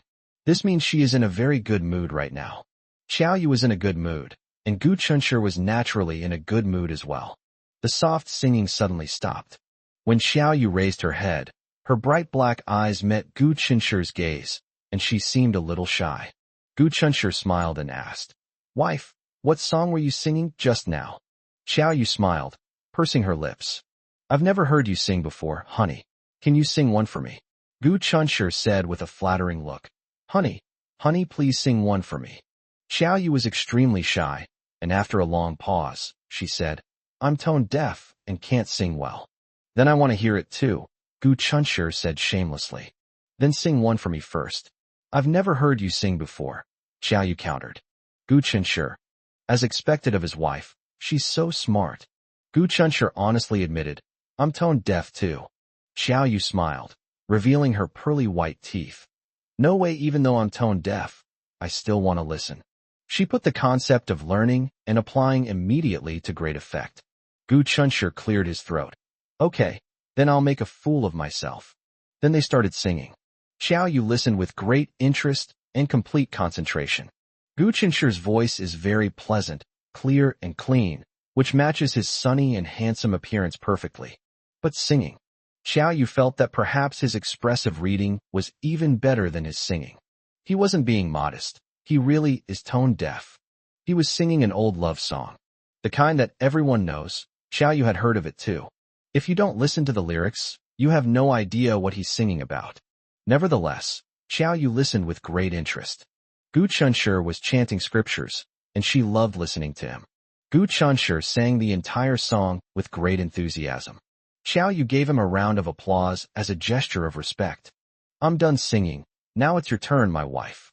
This means she is in a very good mood right now. Xiao Yu was in a good mood, and Gu Chunshir was naturally in a good mood as well. The soft singing suddenly stopped. When Xiao Yu raised her head, her bright black eyes met Gu Chunshir's gaze, and she seemed a little shy. Gu Chunshir smiled and asked, "Wife, what song were you singing just now?" Xiao Yu smiled, pursing her lips. "I've never heard you sing before, honey. Can you sing one for me?" Gu Chunshir said with a flattering look. Honey, please sing one for me." Xiao Yu was extremely shy, and after a long pause, she said, "I'm tone deaf and can't sing well." "Then I want to hear it too," Gu Chunshir said shamelessly. "Then sing one for me first." "I've never heard you sing before," Xiao Yu countered. Gu Chunshir, as expected of his wife, she's so smart. Gu Chunshir honestly admitted, "I'm tone deaf too." Xiao Yu smiled, revealing her pearly white teeth. "No way, even though I'm tone deaf, I still want to listen." She put the concept of learning and applying immediately to great effect. Gu Chunshir cleared his throat. "Okay, then I'll make a fool of myself." Then they started singing. Xiao Yu listened with great interest and complete concentration. Gu Chunshir's voice is very pleasant, clear and clean, which matches his sunny and handsome appearance perfectly. But singing, Xiao Yu felt that perhaps his expressive reading was even better than his singing. He wasn't being modest. He really is tone deaf. He was singing an old love song. The kind that everyone knows. Xiao Yu had heard of it too. If you don't listen to the lyrics, you have no idea what he's singing about. Nevertheless, Xiao Yu listened with great interest. Gu Chunshir was chanting scriptures, and she loved listening to him. Gu Chunshir sang the entire song with great enthusiasm. Xiao Yu gave him a round of applause as a gesture of respect. "I'm done singing. Now it's your turn, my wife."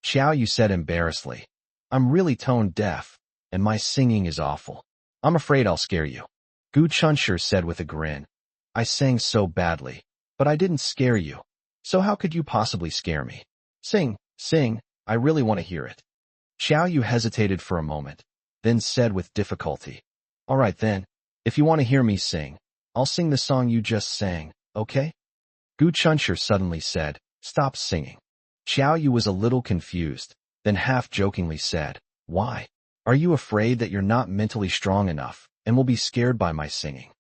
Xiao Yu said embarrassedly, "I'm really tone deaf, and my singing is awful. I'm afraid I'll scare you." Gu Chunshir said with a grin, "I sang so badly, but I didn't scare you. So how could you possibly scare me? Sing, I really want to hear it." Xiao Yu hesitated for a moment, then said with difficulty, "All right then, if you want to hear me sing, I'll sing the song you just sang, okay?" Gu Chunshir suddenly said, "Stop singing." Xiao Yu was a little confused, then half-jokingly said, "Why? Are you afraid that you're not mentally strong enough and will be scared by my singing?"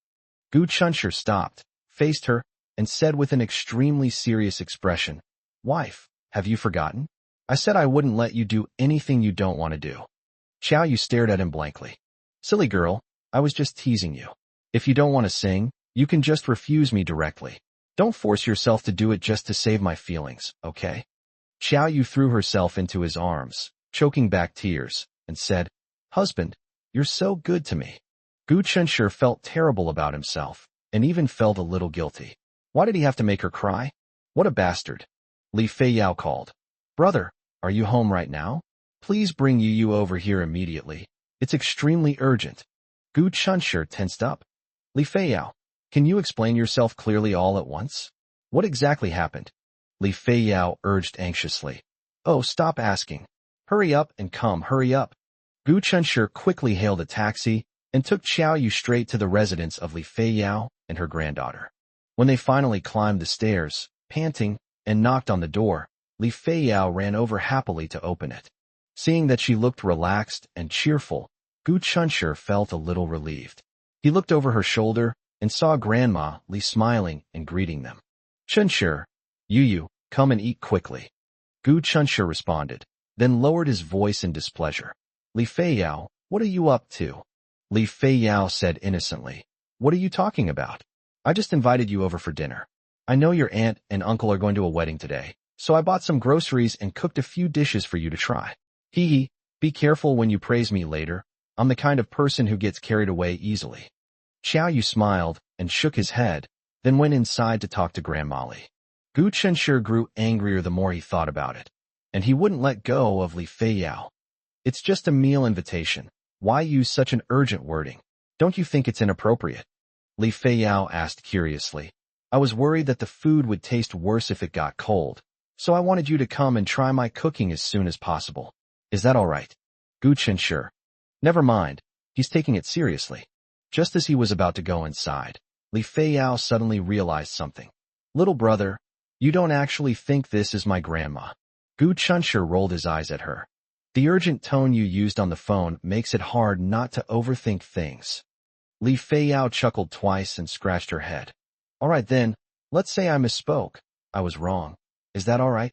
Gu Chunshir stopped, faced her, and said with an extremely serious expression, "Wife, have you forgotten? I said I wouldn't let you do anything you don't want to do." Xiao Yu stared at him blankly. "Silly girl, I was just teasing you. If you don't want to sing, you can just refuse me directly. Don't force yourself to do it just to save my feelings, okay?" Xiao Yu threw herself into his arms, choking back tears, and said, "Husband, you're so good to me." Gu Chunshir felt terrible about himself, and even felt a little guilty. Why did he have to make her cry? What a bastard. Li Feiyao called. "Brother, are you home right now? Please bring Yu over here immediately. It's extremely urgent." Gu Chunshir tensed up. "Li Feiyao, can you explain yourself clearly all at once? What exactly happened?" Li Feiyao urged anxiously. "Oh, stop asking. Hurry up and come, hurry up." Gu Chunshir quickly hailed a taxi and took Xiao Yu straight to the residence of Li Feiyao and her granddaughter. When they finally climbed the stairs, panting, and knocked on the door, Li Feiyao ran over happily to open it. Seeing that she looked relaxed and cheerful, Gu Chunshi felt a little relieved. He looked over her shoulder and saw Grandma Li smiling and greeting them. "Chunshi, Yu, come and eat quickly." Gu Chunshi responded, then lowered his voice in displeasure. "Li Feiyao, what are you up to?" Li Feiyao said innocently. "What are you talking about? I just invited you over for dinner. I know your aunt and uncle are going to a wedding today, so I bought some groceries and cooked a few dishes for you to try. Hee hee, be careful when you praise me later. I'm the kind of person who gets carried away easily." Xiao Yu smiled and shook his head, then went inside to talk to Grandma Li. Gu Chunshi grew angrier the more he thought about it, and he wouldn't let go of Li Feiyao. "It's just a meal invitation. Why use such an urgent wording? Don't you think it's inappropriate?" Li Feiyao asked curiously. "I was worried that the food would taste worse if it got cold, so I wanted you to come and try my cooking as soon as possible. Is that all right?" Gu Chunshi. "Never mind, he's taking it seriously." Just as he was about to go inside, Li Feiyao suddenly realized something. "Little brother, you don't actually think this is my grandma." Gu Chunshi rolled his eyes at her. "The urgent tone you used on the phone makes it hard not to overthink things." Li Feiyao chuckled twice and scratched her head. "All right then, let's say I misspoke. I was wrong. Is that all right?"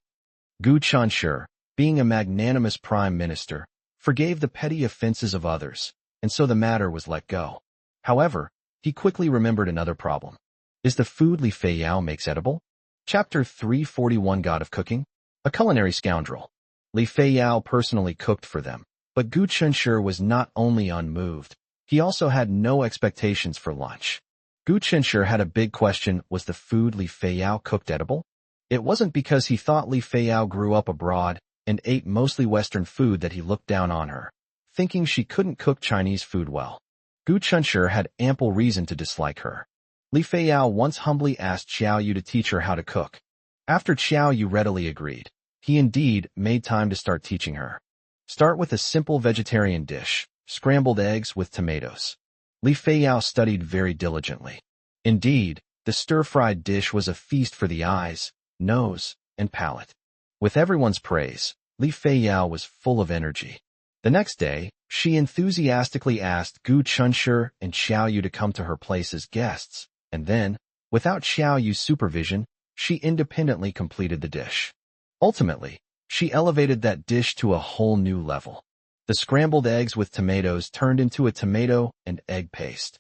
Gu Chunshi, being a magnanimous prime minister, forgave the petty offenses of others, and so the matter was let go. However, he quickly remembered another problem. Is the food Li Feiyao makes edible? Chapter 341 God of Cooking? A culinary scoundrel. Li Feiyao personally cooked for them, but Gu Chunshi was not only unmoved, he also had no expectations for lunch. Gu Chunshi had a big question: was the food Li Feiyao cooked edible? It wasn't because he thought Li Feiyao grew up abroad and ate mostly Western food that he looked down on her, thinking she couldn't cook Chinese food well. Gu Chunshi had ample reason to dislike her. Li Feiyao once humbly asked Xiao Yu to teach her how to cook. After Xiao Yu readily agreed, he indeed made time to start teaching her. Start with a simple vegetarian dish, scrambled eggs with tomatoes. Li Feiyao studied very diligently. Indeed, the stir-fried dish was a feast for the eyes, nose, and palate. With everyone's praise, Li Feiyao was full of energy. The next day, she enthusiastically asked Gu Chunshi and Xiao Yu to come to her place as guests, and then, without Xiao Yu's supervision, she independently completed the dish. Ultimately, she elevated that dish to a whole new level. The scrambled eggs with tomatoes turned into a tomato and egg paste.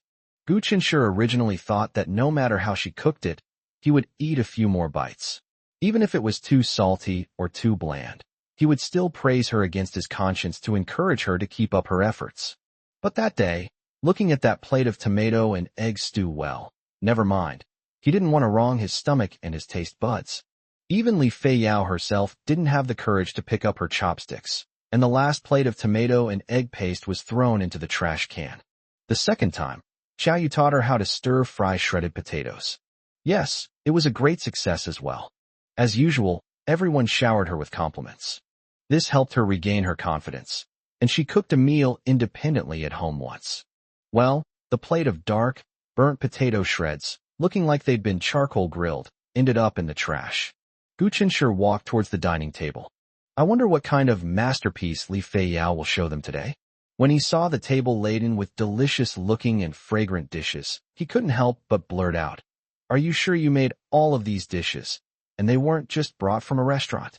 Gu Chunshi originally thought that no matter how she cooked it, he would eat a few more bites. Even if it was too salty or too bland, he would still praise her against his conscience to encourage her to keep up her efforts. But that day, looking at that plate of tomato and egg stew, well, never mind. He didn't want to wrong his stomach and his taste buds. Even Li Feiyao herself didn't have the courage to pick up her chopsticks, and the last plate of tomato and egg paste was thrown into the trash can. The second time, Xiao Yu taught her how to stir-fry shredded potatoes. Yes, it was a great success as well. As usual, everyone showered her with compliments. This helped her regain her confidence, and she cooked a meal independently at home once. Well, the plate of dark, burnt potato shreds, looking like they'd been charcoal grilled, ended up in the trash. Gu Chunshi walked towards the dining table. I wonder what kind of masterpiece Li Feiyao will show them today. When he saw the table laden with delicious-looking and fragrant dishes, he couldn't help but blurt out, "Are you sure you made all of these dishes, and they weren't just brought from a restaurant?"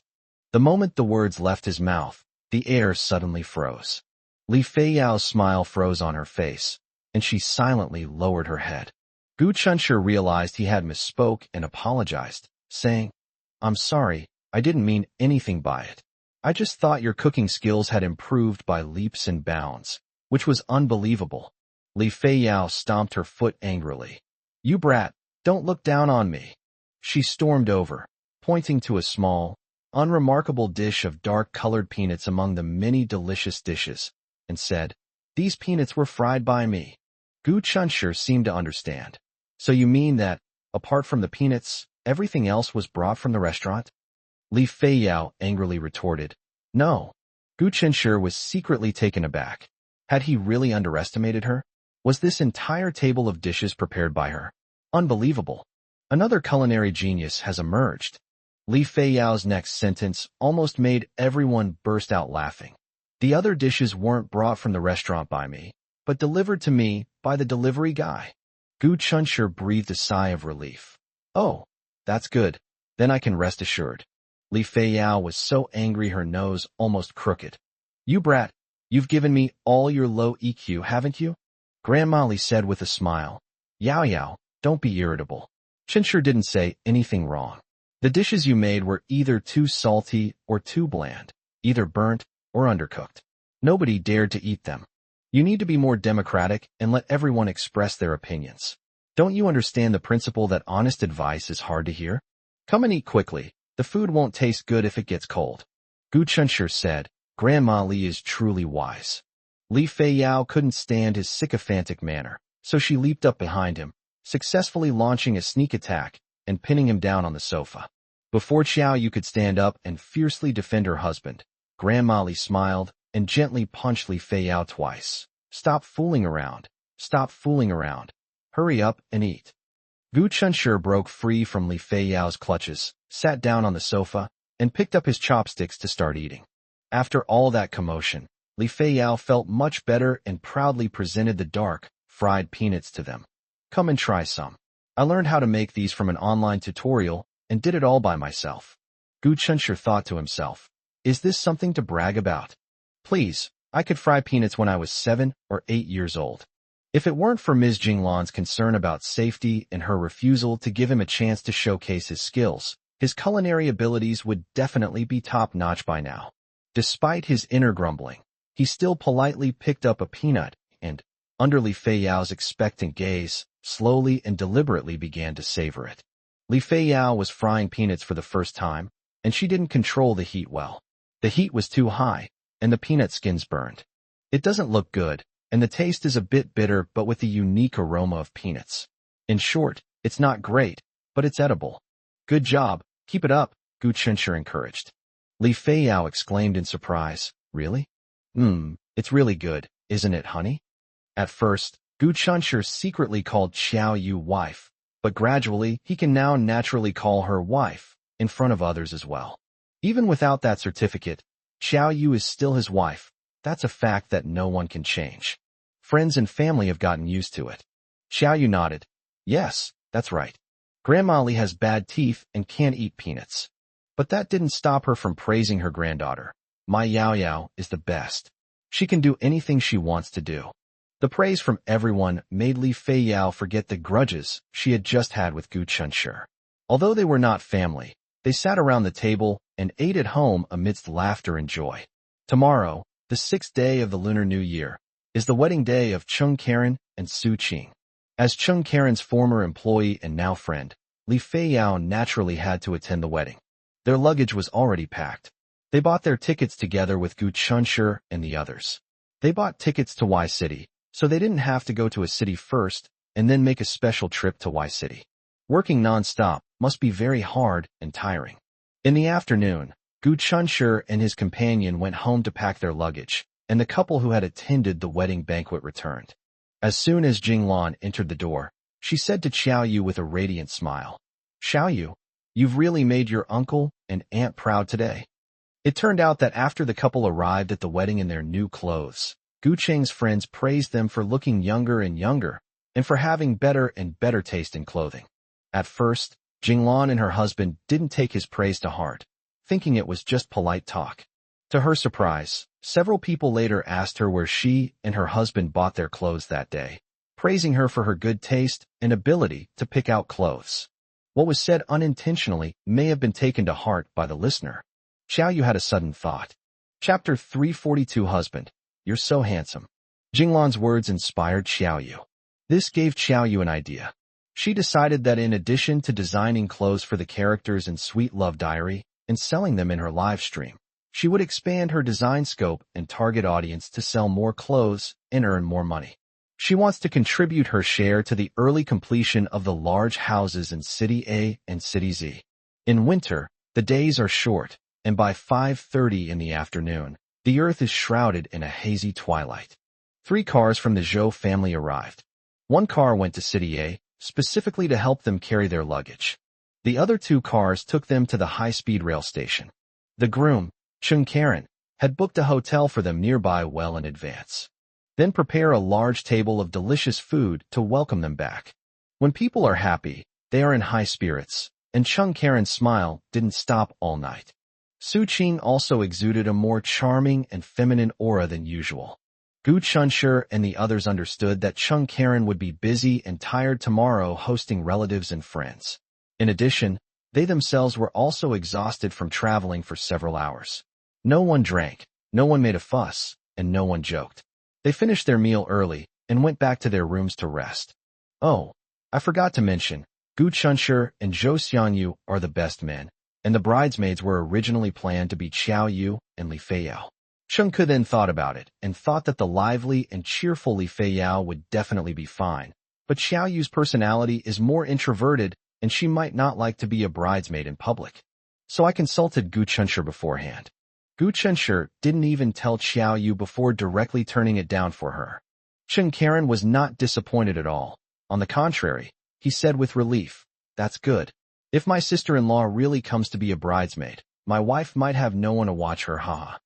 The moment the words left his mouth, the air suddenly froze. Li Feiyao's smile froze on her face, and she silently lowered her head. Gu Chunshi realized he had misspoke and apologized, saying, "I'm sorry, I didn't mean anything by it. I just thought your cooking skills had improved by leaps and bounds," which was unbelievable. Li Feiyao stomped her foot angrily. "You brat, don't look down on me." She stormed over, pointing to a small, unremarkable dish of dark-colored peanuts among the many delicious dishes, and said, "These peanuts were fried by me." Gu Chunshi seemed to understand. "So you mean that, apart from the peanuts, everything else was brought from the restaurant?" Li Feiyao angrily retorted, "No." Gu Chunshi was secretly taken aback. Had he really underestimated her? Was this entire table of dishes prepared by her? Unbelievable. Another culinary genius has emerged. Li Feiyao's next sentence almost made everyone burst out laughing. The other dishes weren't brought from the restaurant by me, but delivered to me by the delivery guy. Gu Chunshur breathed a sigh of relief. Oh, that's good. Then I can rest assured. Li Feiyao was so angry her nose almost crooked. You brat, you've given me all your low EQ, haven't you? Grandma Li said with a smile. Yao Yao, don't be irritable. Chunshur didn't say anything wrong. The dishes you made were either too salty or too bland, either burnt or undercooked. Nobody dared to eat them. You need to be more democratic and let everyone express their opinions. Don't you understand the principle that honest advice is hard to hear? Come and eat quickly. The food won't taste good if it gets cold. Gu Chunshur said, Grandma Li is truly wise. Li Feiyao couldn't stand his sycophantic manner, so she leaped up behind him, successfully launching a sneak attack and pinning him down on the sofa. Before Xiao Yu could stand up and fiercely defend her husband, Grandma Li smiled and gently punched Li Feiyao twice. Stop fooling around. Stop fooling around. Hurry up and eat. Gu Chunshur broke free from Li Feiyao's clutches, sat down on the sofa, and picked up his chopsticks to start eating. After all that commotion, Li Feiyao felt much better and proudly presented the dark, fried peanuts to them. Come and try some. I learned how to make these from an online tutorial and did it all by myself. Gu Chunshur thought to himself, is this something to brag about? Please, I could fry peanuts when I was 7 or 8 years old. If it weren't for Ms. Jinglan's concern about safety and her refusal to give him a chance to showcase his skills, his culinary abilities would definitely be top-notch by now. Despite his inner grumbling, he still politely picked up a peanut and, under Li Feiyao's expectant gaze, slowly and deliberately began to savor it. Li Feiyao was frying peanuts for the first time, and she didn't control the heat well. The heat was too high, and the peanut skins burned. It doesn't look good, and the taste is a bit bitter but with the unique aroma of peanuts. In short, it's not great, but it's edible. Good job, keep it up, Gu Chunshur encouraged. Li Feiyao exclaimed in surprise, really? It's really good, isn't it, honey? At first, Gu Chunshur secretly called Xiao Yu wife, but gradually he can now naturally call her wife, in front of others as well. Even without that certificate, Xiao Yu is still his wife. That's a fact that no one can change. Friends and family have gotten used to it. Xiao Yu nodded. Yes, that's right. Grandma Li has bad teeth and can't eat peanuts. But that didn't stop her from praising her granddaughter. My Yao Yao is the best. She can do anything she wants to do. The praise from everyone made Li Feiyao forget the grudges she had just had with Gu Chunshur. Although they were not family, they sat around the table and ate at home amidst laughter and joy. Tomorrow, the 6th day of the Lunar New Year, is the wedding day of Chung Karen and Su Qing. As Chung Karen's former employee and now friend, Li Feiyao naturally had to attend the wedding. Their luggage was already packed. They bought their tickets together with Gu Chunshur and the others. They bought tickets to Y City, so they didn't have to go to a city first and then make a special trip to Y City. Working non-stop must be very hard and tiring. In the afternoon, Gu Chunshur and his companion went home to pack their luggage, and the couple who had attended the wedding banquet returned. As soon as Jinglan entered the door, she said to Xiao Yu with a radiant smile, Xiao Yu, you've really made your uncle and aunt proud today. It turned out that after the couple arrived at the wedding in their new clothes, Gu Cheng's friends praised them for looking younger and younger, and for having better and better taste in clothing. At first, Jinglan and her husband didn't take his praise to heart, thinking it was just polite talk. To her surprise, several people later asked her where she and her husband bought their clothes that day, praising her for her good taste and ability to pick out clothes. What was said unintentionally may have been taken to heart by the listener. Xiao Yu had a sudden thought. Chapter 342 Husband, you're so handsome. Jinglan's words inspired Xiao Yu. This gave Xiao Yu an idea. She decided that in addition to designing clothes for the characters in Sweet Love Diary and selling them in her live stream, she would expand her design scope and target audience to sell more clothes and earn more money. She wants to contribute her share to the early completion of the large houses in City A and City Z. In winter, the days are short, and by 5:30 in the afternoon, the earth is shrouded in a hazy twilight. 3 cars from the Zhou family arrived. One car went to City A, specifically to help them carry their luggage. The other 2 cars took them to the high-speed rail station. The groom, Chung Karen, had booked a hotel for them nearby well in advance. Then prepare a large table of delicious food to welcome them back. When people are happy, they are in high spirits, and Chung Karen's smile didn't stop all night. Su Qing also exuded a more charming and feminine aura than usual. Gu Chunshi and the others understood that Chung Karen would be busy and tired tomorrow hosting relatives and friends. In addition, they themselves were also exhausted from traveling for several hours. No one drank, no one made a fuss, and no one joked. They finished their meal early and went back to their rooms to rest. Oh, I forgot to mention, Gu Chunshi and Zhou Xiangyu are the best men, and the bridesmaids were originally planned to be Qiao Yu and Li Feiyao. Chung Ke then thought about it and thought that the lively and cheerful Li Feiyao would definitely be fine, but Xiao Yu's personality is more introverted and she might not like to be a bridesmaid in public. So I consulted Gu Chunshi beforehand. Gu Chunshi didn't even tell Xiao Yu before directly turning it down for her. Chung Karen was not disappointed at all. On the contrary, he said with relief, "That's good. If my sister-in-law really comes to be a bridesmaid, my wife might have no one to watch her, haha."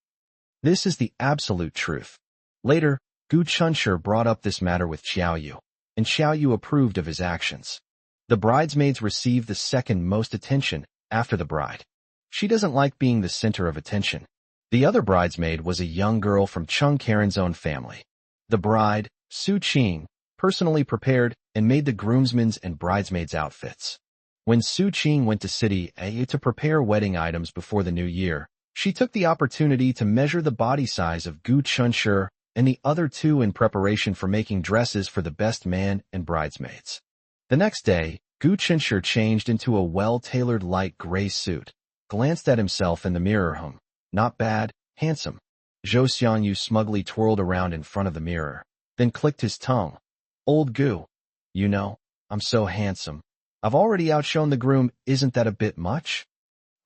This is the absolute truth. Later, Gu Chunshi brought up this matter with Xiao Yu, and Xiao Yu approved of his actions. The bridesmaids received the second most attention after the bride. She doesn't like being the center of attention. The other bridesmaid was a young girl from Chung Karen's own family. The bride, Su Qing, personally prepared and made the groomsmen's and bridesmaids' outfits. When Su Qing went to City A to prepare wedding items before the new year, she took the opportunity to measure the body size of Gu Chunshi and the other 2 in preparation for making dresses for the best man and bridesmaids. The next day, Gu Chunshi changed into a well-tailored light gray suit, glanced at himself in the mirror. Not bad, handsome. Zhou Xiangyu smugly twirled around in front of the mirror, then clicked his tongue. Old Gu, you know, I'm so handsome. I've already outshone the groom, isn't that a bit much?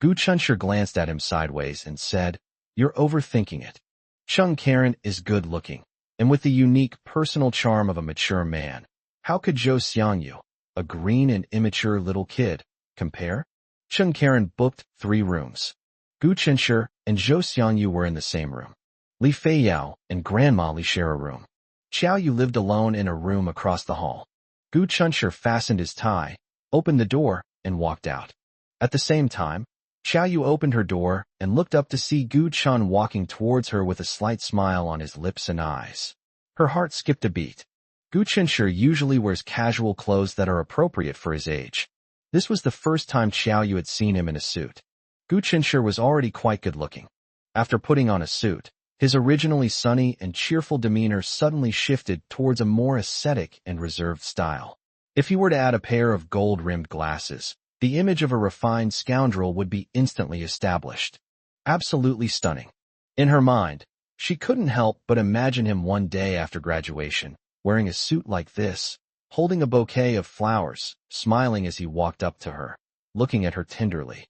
Gu Chunshi glanced at him sideways and said, "You're overthinking it. Chung Karen is good-looking, and with the unique personal charm of a mature man. How could Zhou Xiangyu, a green and immature little kid, compare?" Chung Karen booked 3 rooms. Gu Chunshi and Zhou Xiangyu were in the same room. Li Feiyao and Grandma Li share a room. Xiao Yu lived alone in a room across the hall. Gu Chunshi fastened his tie, opened the door, and walked out. At the same time, Xiao Yu opened her door and looked up to see Gu Chun walking towards her with a slight smile on his lips and eyes. Her heart skipped a beat. Gu Chunshi usually wears casual clothes that are appropriate for his age. This was the first time Xiao Yu had seen him in a suit. Gu Chunshi was already quite good-looking. After putting on a suit, his originally sunny and cheerful demeanor suddenly shifted towards a more ascetic and reserved style. If he were to add a pair of gold-rimmed glasses, the image of a refined scoundrel would be instantly established. Absolutely stunning. In her mind, she couldn't help but imagine him one day after graduation, wearing a suit like this, holding a bouquet of flowers, smiling as he walked up to her, looking at her tenderly.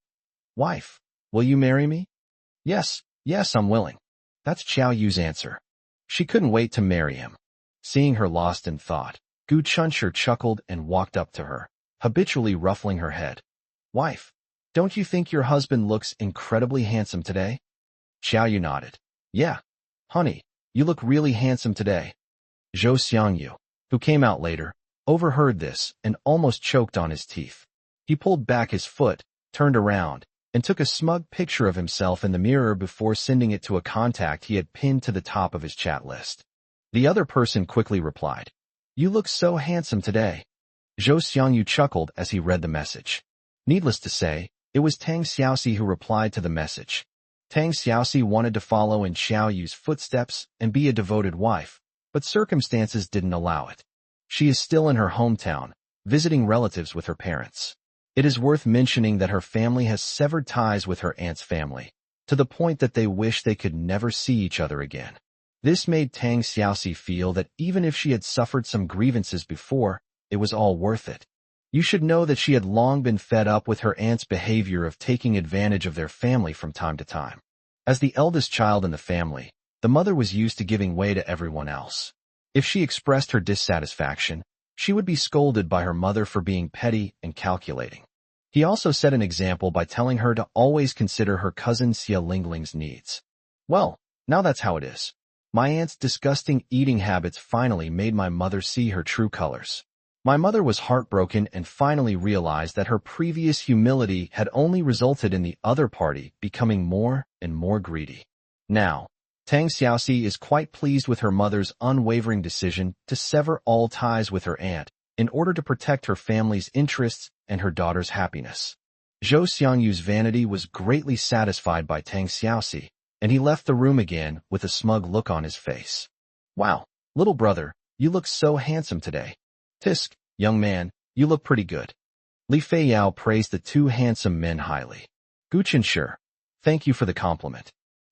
"Wife, will you marry me?" Yes, I'm willing." That's Xiao Yu's answer. She couldn't wait to marry him. Seeing her lost in thought, Gu Chunshi chuckled and walked up to her, habitually ruffling her head. "Wife, don't you think your husband looks incredibly handsome today?" Xiao Yu nodded. "Yeah, honey, you look really handsome today." Zhou Xiangyu, who came out later, overheard this and almost choked on his teeth. He pulled back his foot, turned around, and took a smug picture of himself in the mirror before sending it to a contact he had pinned to the top of his chat list. The other person quickly replied, "You look so handsome today." Zhou Xiangyu chuckled as he read the message. Needless to say, it was Tang Xiaoxi who replied to the message. Tang Xiaoxi wanted to follow in Xiao Yu's footsteps and be a devoted wife, but circumstances didn't allow it. She is still in her hometown, visiting relatives with her parents. It is worth mentioning that her family has severed ties with her aunt's family, to the point that they wish they could never see each other again. This made Tang Xiaoxi feel that even if she had suffered some grievances before, it was all worth it. You should know that she had long been fed up with her aunt's behavior of taking advantage of their family from time to time. As the eldest child in the family, the mother was used to giving way to everyone else. If she expressed her dissatisfaction, she would be scolded by her mother for being petty and calculating. He also set an example by telling her to always consider her cousin Xia Lingling's needs. Well, now that's how it is. My aunt's disgusting eating habits finally made my mother see her true colors. My mother was heartbroken and finally realized that her previous humility had only resulted in the other party becoming more and more greedy. Now, Tang Xiaoxi is quite pleased with her mother's unwavering decision to sever all ties with her aunt in order to protect her family's interests and her daughter's happiness. Zhou Xiangyu's vanity was greatly satisfied by Tang Xiaoxi, and he left the room again with a smug look on his face. Wow, little brother, you look so handsome today. Tisk, young man, you look pretty good. Li Feiyao praised the two handsome men highly. Gu Qinshe, thank you for the compliment.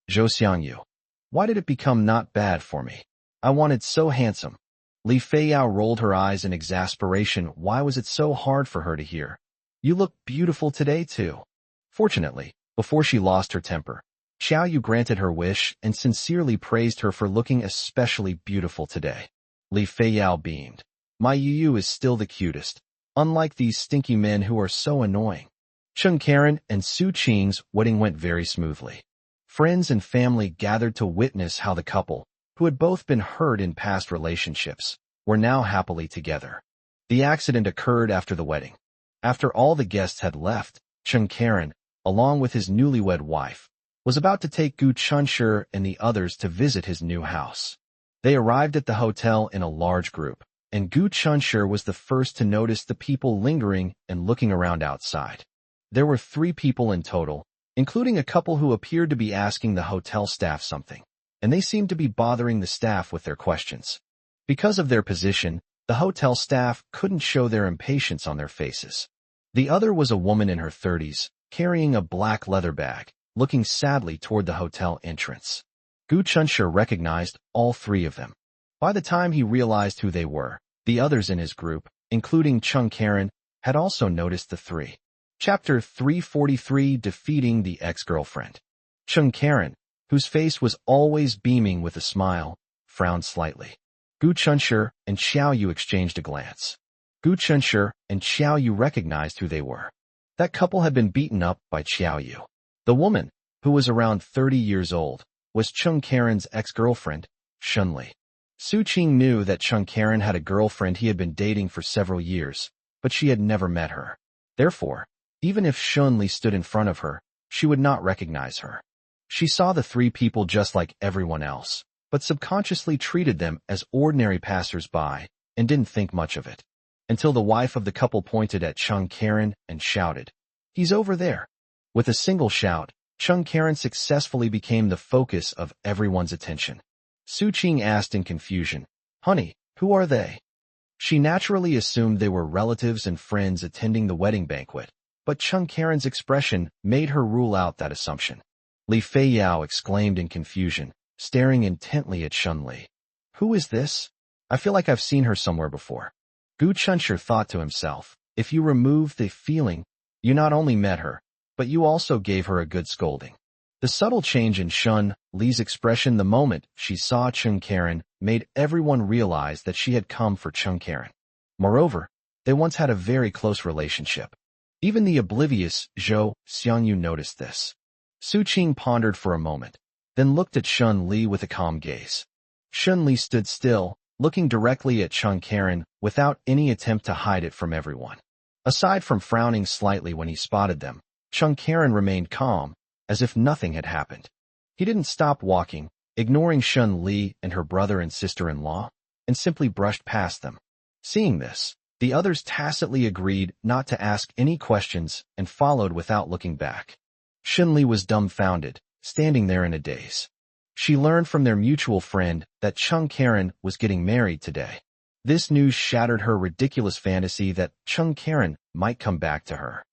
Zhou Xiangyu, why did it become not bad for me? I wanted so handsome. Li Feiyao rolled her eyes in exasperation. Why was it so hard for her to hear? You look beautiful today too. Fortunately, before she lost her temper, Xiao Yu granted her wish and sincerely praised her for looking especially beautiful today. Li Feiyao beamed. My Yu is still the cutest, unlike these stinky men who are so annoying. Cheng Karen and Su Qing's wedding went very smoothly. Friends and family gathered to witness how the couple, who had both been hurt in past relationships, were now happily together. The accident occurred after the wedding. After all the guests had left, Cheng Karen, along with his newlywed wife, was about to take Gu Qinshe and the others to visit his new house. They arrived at the hotel in a large group, and Gu Qinshe was the first to notice the people lingering and looking around outside. There were 3 people in total, including a couple who appeared to be asking the hotel staff something, and they seemed to be bothering the staff with their questions. Because of their position, the hotel staff couldn't show their impatience on their faces. The other was a woman in her 30s, carrying a black leather bag, looking sadly toward the hotel entrance. Gu Qinshe recognized all 3 of them. By the time he realized who they were, the others in his group, including Cheng Karen, had also noticed the 3. Chapter 343, Defeating the Ex-Girlfriend. Cheng Karen, whose face was always beaming with a smile, frowned slightly. Gu Qinshe and Xiao Yu exchanged a glance. Gu Qinshe and Xiao Yu recognized who they were. That couple had been beaten up by Xiao Yu. The woman, who was around 30 years old, was Cheng Karen's ex-girlfriend, Shunli. Su Qing knew that Cheng Karen had a girlfriend he had been dating for several years, but she had never met her. Therefore, even if Shunli stood in front of her, she would not recognize her. She saw the 3 people just like everyone else, but subconsciously treated them as ordinary passers-by and didn't think much of it. Until the wife of the couple pointed at Cheng Karen and shouted, "He's over there." With a single shout, Cheng Karen successfully became the focus of everyone's attention. Su Qing asked in confusion, "Honey, who are they?" She naturally assumed they were relatives and friends attending the wedding banquet, but Cheng Karen's expression made her rule out that assumption. Li Feiyao exclaimed in confusion, staring intently at Shunli. "Who is this? I feel like I've seen her somewhere before." Gu Qinshe thought to himself, if you remove the feeling, you not only met her, but you also gave her a good scolding. The subtle change in Shun Li's expression the moment she saw Cheng Karen made everyone realize that she had come for Cheng Karen. Moreover, they once had a very close relationship. Even the oblivious Zhou Xiangyu noticed this. Su Qing pondered for a moment, then looked at Shun Li with a calm gaze. Shun Li stood still, looking directly at Cheng Karen without any attempt to hide it from everyone. Aside from frowning slightly when he spotted them, Cheng Karen remained calm, as if nothing had happened. He didn't stop walking, ignoring Shun Li and her brother and sister-in-law, and simply brushed past them. Seeing this, the others tacitly agreed not to ask any questions and followed without looking back. Shun Li was dumbfounded, standing there in a daze. She learned from their mutual friend that Cheng Karen was getting married today. This news shattered her ridiculous fantasy that Cheng Karen might come back to her.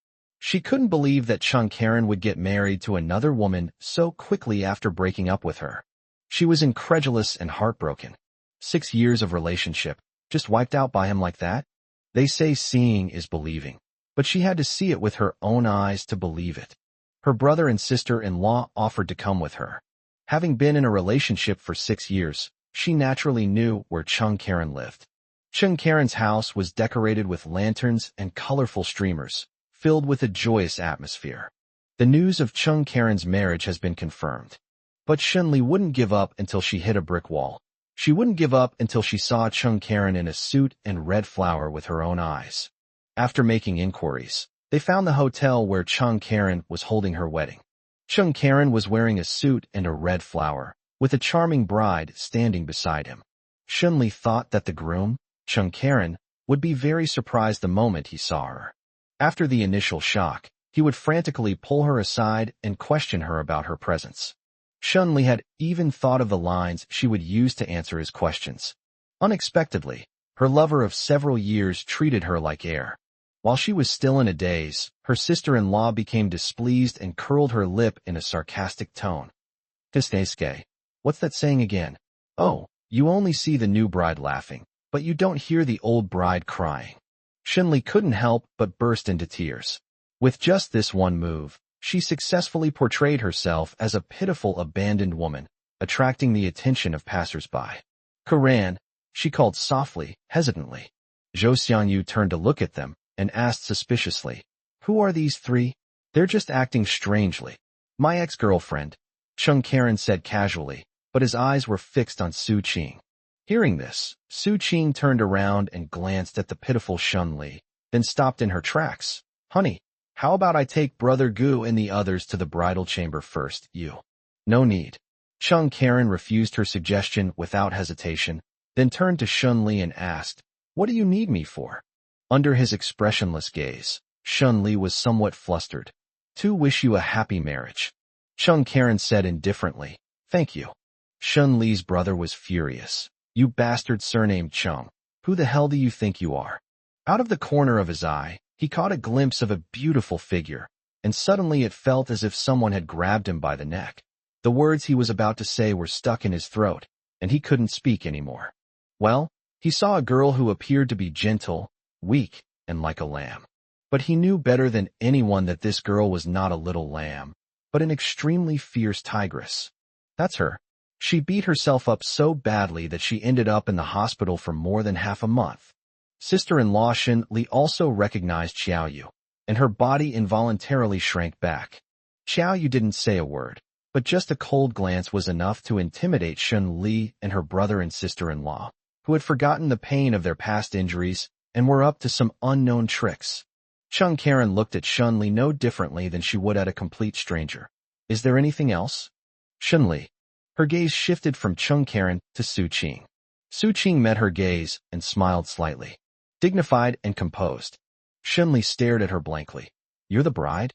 She couldn't believe that Cheng Karen would get married to another woman so quickly after breaking up with her. She was incredulous and heartbroken. 6 years of relationship, just wiped out by him like that? They say seeing is believing, but she had to see it with her own eyes to believe it. Her brother and sister-in-law offered to come with her. Having been in a relationship for 6 years, she naturally knew where Chung Karen lived. Chung Karen's house was decorated with lanterns and colorful streamers, filled with a joyous atmosphere. The news of Chung Karen's marriage has been confirmed. But Shunli wouldn't give up until she hit a brick wall. She wouldn't give up until she saw Chung Karen in a suit and red flower with her own eyes. After making inquiries, they found the hotel where Chung Karen was holding her wedding. Chung Karen was wearing a suit and a red flower, with a charming bride standing beside him. Shunli thought that the groom, Chung Karen, would be very surprised the moment he saw her. After the initial shock, he would frantically pull her aside and question her about her presence. Shunli had even thought of the lines she would use to answer his questions. Unexpectedly, her lover of several years treated her like air. While she was still in a daze, her sister-in-law became displeased and curled her lip in a sarcastic tone. Kisnesuke, what's that saying again? Oh, you only see the new bride laughing, but you don't hear the old bride crying. Shunli couldn't help but burst into tears. With just this one move, she successfully portrayed herself as a pitiful abandoned woman, attracting the attention of passers-by. Karan, she called softly, hesitantly. Zhou Xiangyu turned to look at them and asked suspiciously, "Who are these three? They're just acting strangely." "My ex-girlfriend," Chung Karen said casually, but his eyes were fixed on Su Qing. Hearing this, Su Qing turned around and glanced at the pitiful Shunli, then stopped in her tracks. "Honey, how about I take Brother Gu and the others to the bridal chamber first, you?" "No need." Chung Karen refused her suggestion without hesitation, then turned to Shunli and asked, "What do you need me for?" Under his expressionless gaze, Shunli was somewhat flustered. "To wish you a happy marriage." Chung Karen said indifferently, "Thank you." Shunli's brother was furious. "You bastard surnamed Chung. Who the hell do you think you are?" Out of the corner of his eye, he caught a glimpse of a beautiful figure, and suddenly it felt as if someone had grabbed him by the neck. The words he was about to say were stuck in his throat, and he couldn't speak anymore. Well, he saw a girl who appeared to be gentle, weak, and like a lamb. But he knew better than anyone that this girl was not a little lamb, but an extremely fierce tigress. That's her. She beat herself up so badly that she ended up in the hospital for more than half a month. Sister-in-law Shin Li also recognized Xiaoyu, and her body involuntarily shrank back. Xiaoyu didn't say a word, but just a cold glance was enough to intimidate Shin Li and her brother and sister-in-law, who had forgotten the pain of their past injuries and were up to some unknown tricks. Chung Karen looked at Shunli no differently than she would at a complete stranger. "Is there anything else?" Shunli. Her gaze shifted from Chung Karen to Su Qing. Su Qing met her gaze and smiled slightly. Dignified and composed. Shunli stared at her blankly. "You're the bride?"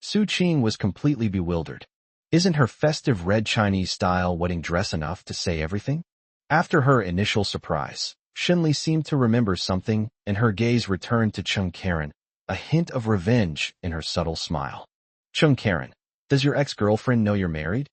Su Qing was completely bewildered. Isn't her festive red Chinese-style wedding dress enough to say everything? After her initial surprise, Shunli seemed to remember something, and her gaze returned to Chung Karen, a hint of revenge in her subtle smile. "Chung Karen, does your ex-girlfriend know you're married?"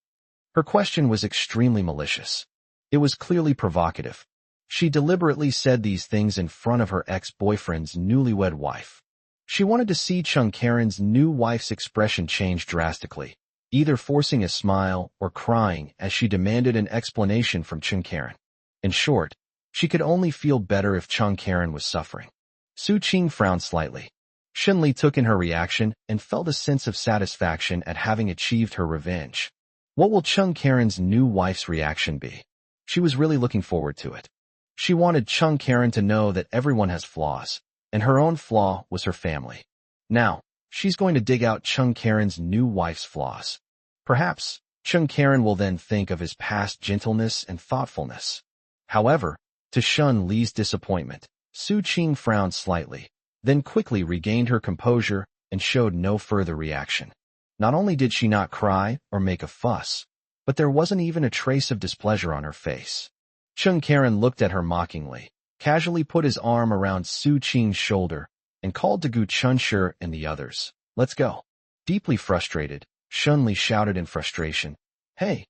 Her question was extremely malicious. It was clearly provocative. She deliberately said these things in front of her ex-boyfriend's newlywed wife. She wanted to see Chung Karen's new wife's expression change drastically, either forcing a smile or crying as she demanded an explanation from Chung Karen. In short, she could only feel better if Chung Karen was suffering. Su Qing frowned slightly. Shunli took in her reaction and felt a sense of satisfaction at having achieved her revenge. What will Chung Karen's new wife's reaction be? She was really looking forward to it. She wanted Chung Karen to know that everyone has flaws, and her own flaw was her family. Now, she's going to dig out Chung Karen's new wife's flaws. Perhaps, Chung Karen will then think of his past gentleness and thoughtfulness. However, to Shun Li's disappointment, Su Qing frowned slightly, then quickly regained her composure and showed no further reaction. Not only did she not cry or make a fuss, but there wasn't even a trace of displeasure on her face. Chung Karen looked at her mockingly, casually put his arm around Su Qing's shoulder, and called to Gu Chunshi and the others. "Let's go." Deeply frustrated, Shunli shouted in frustration, "Hey,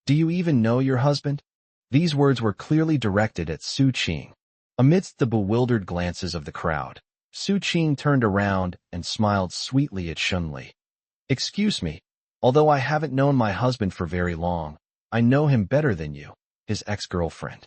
do you even know your husband?" These words were clearly directed at Su Qing. Amidst the bewildered glances of the crowd, Su Qing turned around and smiled sweetly at Shunli. "Excuse me, although I haven't known my husband for very long, I know him better than you." his ex-girlfriend.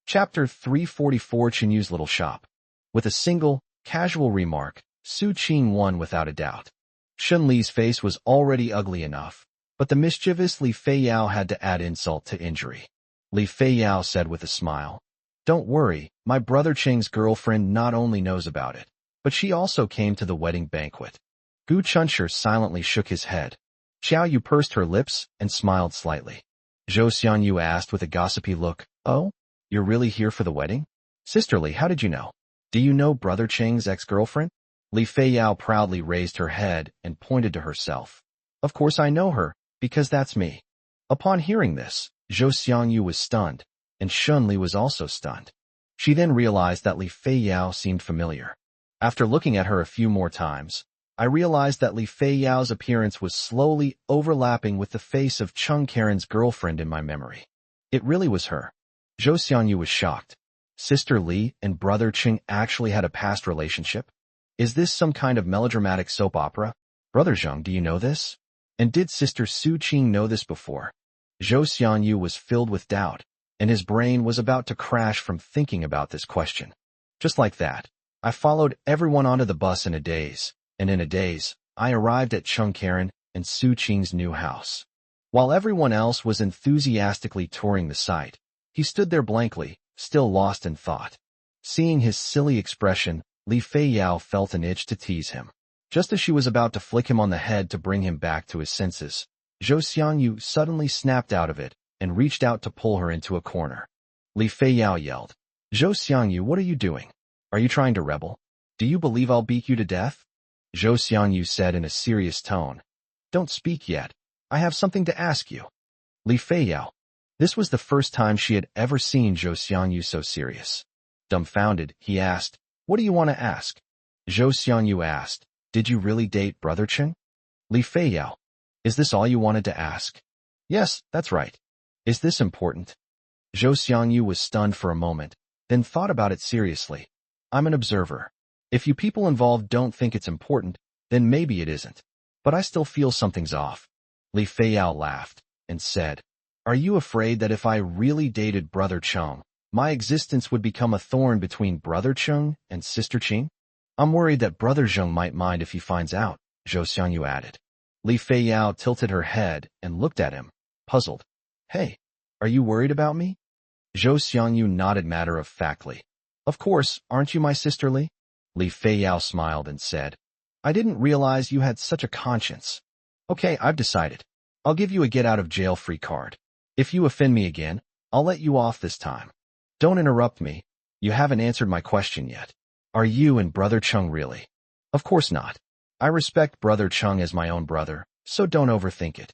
Chapter 344 Chinyu's Little Shop. With a single, casual remark, Su Qing won without a doubt. Shun Li's face was already ugly enough, but the mischievous Li Feiyao had to add insult to injury. Li Feiyao said with a smile, "Don't worry, my brother Cheng's girlfriend not only knows about it, but she also came to the wedding banquet." Gu Chunshi silently shook his head. Xiao Yu pursed her lips and smiled slightly. Zhou Xiangyu asked with a gossipy look, "Oh, you're really here for the wedding? Sisterly, how did you know? Do you know brother Cheng's ex-girlfriend?" Li Feiyao proudly raised her head and pointed to herself. "Of course I know her, because that's me." Upon hearing this, Zhou Xiangyu was stunned, and Shun Li was also stunned. She then realized that Li Feiyao seemed familiar. After looking at her a few more times, I realized that Li Feiyao's appearance was slowly overlapping with the face of Chung Karen's girlfriend in my memory. It really was her. Zhou Xiangyu was shocked. Sister Li and brother Cheng actually had a past relationship? Is this some kind of melodramatic soap opera? Brother Zheng, do you know this? And did Sister Su Qing know this before? Zhou Xiangyu was filled with doubt, and his brain was about to crash from thinking about this question. Just like that, I followed everyone onto the bus in a daze, and in a daze, I arrived at Chung Karen and Su Qing's new house. While everyone else was enthusiastically touring the site, he stood there blankly, still lost in thought. Seeing his silly expression, Li Feiyao felt an itch to tease him. Just as she was about to flick him on the head to bring him back to his senses, Zhou Xiangyu suddenly snapped out of it and reached out to pull her into a corner. Li Feiyao yelled, "Zhou Xiangyu, what are you doing? Are you trying to rebel? Do you believe I'll beat you to death?" Zhou Xiangyu said in a serious tone, "Don't speak yet. I have something to ask you." Li Feiyao. This was the first time she had ever seen Zhou Xiangyu so serious. Dumbfounded, he asked, "What do you want to ask?" Zhou Xiangyu asked, "Did you really date brother Cheng?" Li Feiyao. "Is this all you wanted to ask?" "Yes, that's right." "Is this important?" Zhou Xiangyu was stunned for a moment, then thought about it seriously. "I'm an observer. If you people involved don't think it's important, then maybe it isn't. But I still feel something's off." Li Feiyao laughed and said, "Are you afraid that if I really dated brother Cheng, my existence would become a thorn between brother Cheng and sister Qing?" "I'm worried that brother Zheng might mind if he finds out," Zhou Xiangyu added. Li Feiyao tilted her head and looked at him, puzzled. "Hey, are you worried about me?" Zhou Xiangyu nodded matter-of-factly. "Of course, aren't you my sister Li?" Li Feiyao smiled and said, "I didn't realize you had such a conscience. Okay, I've decided. I'll give you a get-out-of-jail-free card. If you offend me again, I'll let you off this time. Don't interrupt me. You haven't answered my question yet. Are you and brother Cheng really?" "Of course not. I respect brother Cheng as my own brother, so don't overthink it,"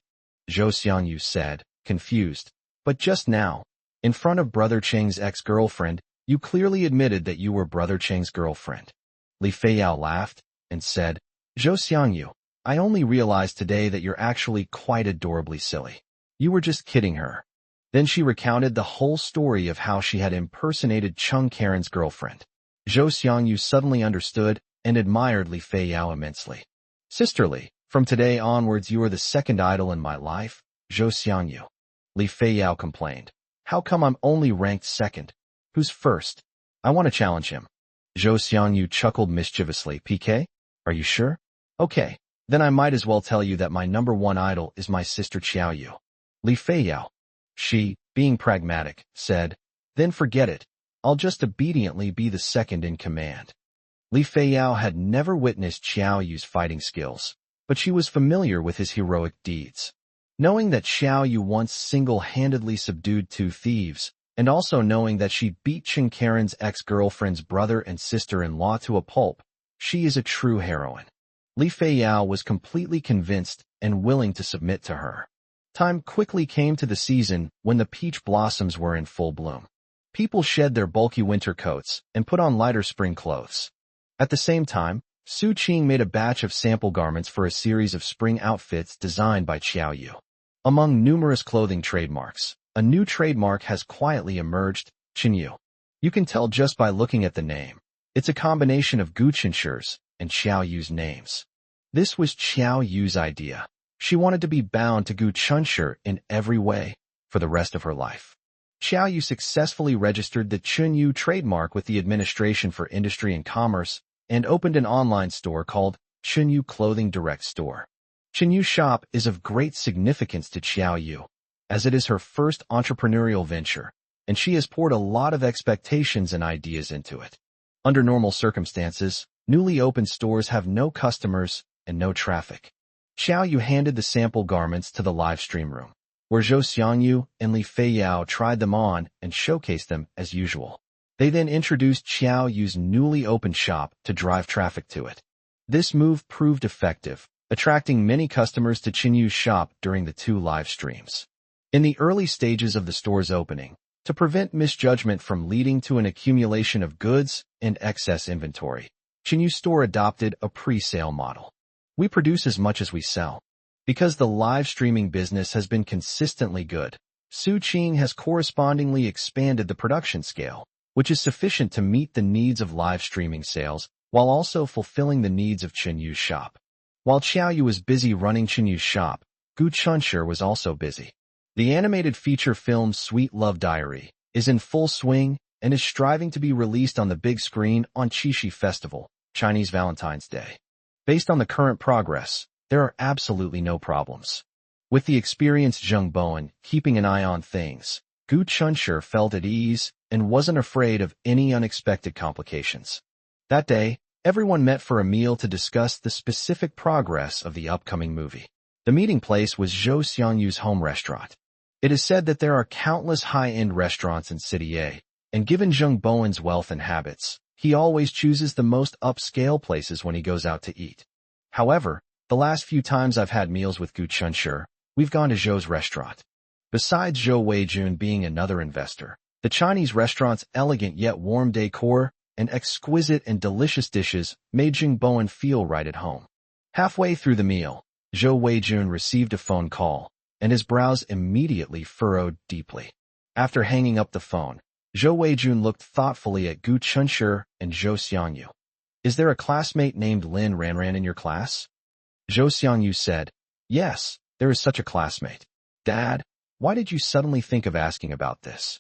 Zhou Xiangyu said, confused. "But just now, in front of brother Cheng's ex-girlfriend, you clearly admitted that you were brother Cheng's girlfriend." Li Feiyao laughed and said, "Zhou Xiangyu, I only realized today that you're actually quite adorably silly. You were just kidding her." Then she recounted the whole story of how she had impersonated Chung Karen's girlfriend. Zhou Xiangyu suddenly understood and admired Li Feiyao immensely. "Sisterly, from today onwards you are the second idol in my life, Zhou Xiangyu." Li Feiyao complained, "How come I'm only ranked second? Who's first? I want to challenge him." Zhou Xiangyu chuckled mischievously. "PK? Are you sure? Okay, then I might as well tell you that my number one idol is my sister Qiaoyu." Li Feiyao. She, being pragmatic, said, "Then forget it. I'll just obediently be the second in command." Li Feiyao had never witnessed Xiao Yu's fighting skills, but she was familiar with his heroic deeds. Knowing that Xiao Yu once single-handedly subdued two thieves, and also knowing that she beat Chung Karen's ex-girlfriend's brother and sister-in-law to a pulp, she is a true heroine. Li Feiyao was completely convinced and willing to submit to her. Time quickly came to the season when the peach blossoms were in full bloom. People shed their bulky winter coats and put on lighter spring clothes. At the same time, Su Qing made a batch of sample garments for a series of spring outfits designed by Qiao Yu. Among numerous clothing trademarks, a new trademark has quietly emerged, Chinyu. You can tell just by looking at the name. It's a combination of Gu Qinshi's and Qiao Yu's names. This was Qiao Yu's idea. She wanted to be bound to Gu Chunshi in every way for the rest of her life. Xiao Yu successfully registered the Chunyu trademark with the Administration for Industry and Commerce and opened an online store called Chunyu Clothing Direct Store. Chunyu Shop is of great significance to Xiao Yu, as it is her first entrepreneurial venture, and she has poured a lot of expectations and ideas into it. Under normal circumstances, newly opened stores have no customers and no traffic. Xiao Yu handed the sample garments to the live stream room, where Zhou Xiangyu and Li Feiyao tried them on and showcased them as usual. They then introduced Xiao Yu's newly opened shop to drive traffic to it. This move proved effective, attracting many customers to Chunyu's shop during the 2 live streams. In the early stages of the store's opening, to prevent misjudgment from leading to an accumulation of goods and excess inventory, Chunyu's store adopted a pre-sale model. We produce as much as we sell. Because the live streaming business has been consistently good, Su Qing has correspondingly expanded the production scale, which is sufficient to meet the needs of live streaming sales while also fulfilling the needs of Chunyu's shop. While Xiao Yu was busy running Chunyu's shop, Gu Chunshi was also busy. The animated feature film Sweet Love Diary is in full swing and is striving to be released on the big screen on Qixi Festival, Chinese Valentine's Day. Based on the current progress, there are absolutely no problems. With the experienced Zheng Bowen keeping an eye on things, Gu Chunshi felt at ease and wasn't afraid of any unexpected complications. That day, everyone met for a meal to discuss the specific progress of the upcoming movie. The meeting place was Zhou Xiangyu's home restaurant. It is said that there are countless high-end restaurants in City A, and given Zheng Bowen's wealth and habits, he always chooses the most upscale places when he goes out to eat. However, the last few times I've had meals with Gu Chunshi, we've gone to Zhou's restaurant. Besides Zhou Weijun being another investor, the Chinese restaurant's elegant yet warm decor and exquisite and delicious dishes made Zheng Bowen feel right at home. Halfway through the meal, Zhou Weijun received a phone call, and his brows immediately furrowed deeply. After hanging up the phone, Zhou Weijun looked thoughtfully at Gu Chunshi and Zhou Xiangyu. "Is there a classmate named Lin Ranran in your class?" Zhou Xiangyu said, "Yes, there is such a classmate." "Dad, why did you suddenly think of asking about this?"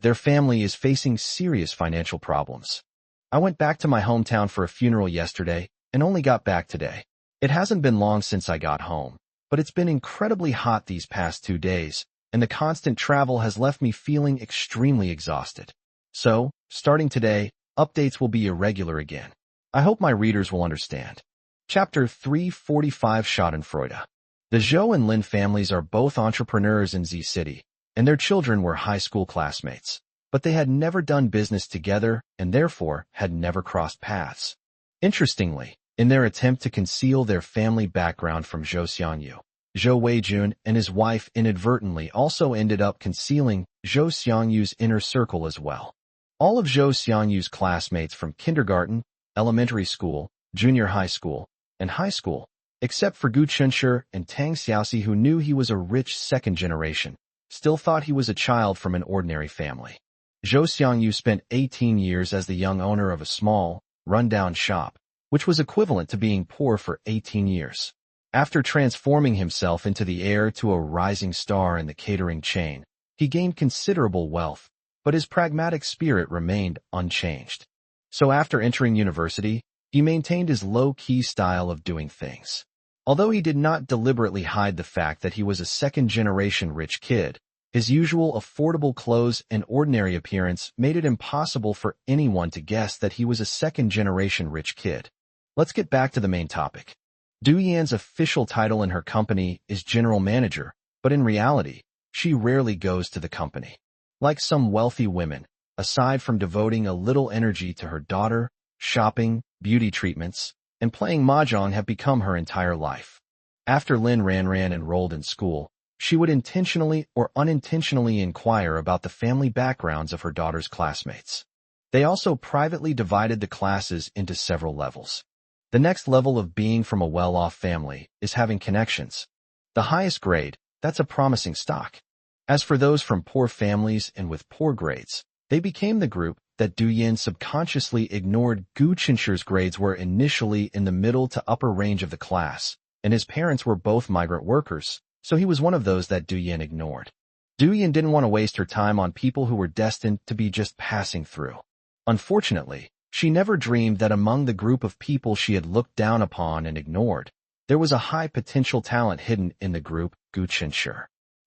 "Their family is facing serious financial problems. I went back to my hometown for a funeral yesterday and only got back today. It hasn't been long since I got home, but it's been incredibly hot these past 2 days, and the constant travel has left me feeling extremely exhausted. So, starting today, updates will be irregular again. I hope my readers will understand." Chapter 345 Schadenfreude. The Zhou and Lin families are both entrepreneurs in Z City, and their children were high school classmates, but they had never done business together and therefore had never crossed paths. Interestingly, in their attempt to conceal their family background from Zhou Xiangyu, Zhou Weijun and his wife inadvertently also ended up concealing Zhou Xiangyu's inner circle as well. All of Zhou Xiangyu's classmates from kindergarten, elementary school, junior high school, and high school, except for Gu Chunshi and Tang Xiaoxi, who knew he was a rich second generation, still thought he was a child from an ordinary family. Zhou Xiangyu spent 18 years as the young owner of a small, run-down shop, which was equivalent to being poor for 18 years. After transforming himself into the heir to a rising star in the catering chain, he gained considerable wealth, but his pragmatic spirit remained unchanged. So after entering university, he maintained his low-key style of doing things. Although he did not deliberately hide the fact that he was a second-generation rich kid, his usual affordable clothes and ordinary appearance made it impossible for anyone to guess that he was a second-generation rich kid. Let's get back to the main topic. Du Yan's official title in her company is general manager, but in reality, she rarely goes to the company. Like some wealthy women, aside from devoting a little energy to her daughter, shopping, beauty treatments, and playing mahjong have become her entire life. After Lin Ranran enrolled in school, she would intentionally or unintentionally inquire about the family backgrounds of her daughter's classmates. They also privately divided the classes into several levels. The next level of being from a well-off family is having connections. The highest grade, that's a promising stock. As for those from poor families and with poor grades, they became the group that Du Yan subconsciously ignored. Gu Chunshi's grades were initially in the middle to upper range of the class, and his parents were both migrant workers, so he was one of those that Du Yan ignored. Duyan didn't want to waste her time on people who were destined to be just passing through. Unfortunately, she never dreamed that among the group of people she had looked down upon and ignored, there was a high-potential talent hidden in the group, Gu Chenshi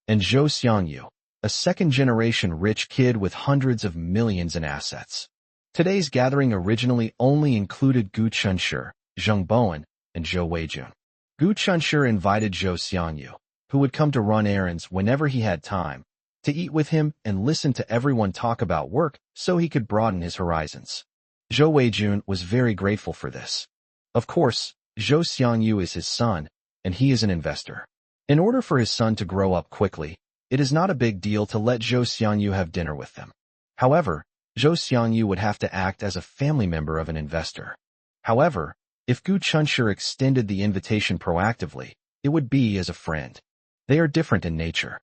and Zhou Xiangyu, a second-generation rich kid with hundreds of millions in assets. Today's gathering originally only included Gu Chenshi, Zheng Bowen, and Zhou Weijun. Gu Chenshi invited Zhou Xiangyu, who would come to run errands whenever he had time, to eat with him and listen to everyone talk about work so he could broaden his horizons. Zhou Weijun was very grateful for this. Of course, Zhou Xiangyu is his son, and he is an investor. In order for his son to grow up quickly, it is not a big deal to let Zhou Xiangyu have dinner with them. However, Zhou Xiangyu would have to act as a family member of an investor. However, if Gu Chenshi extended the invitation proactively, it would be as a friend. They are different in nature.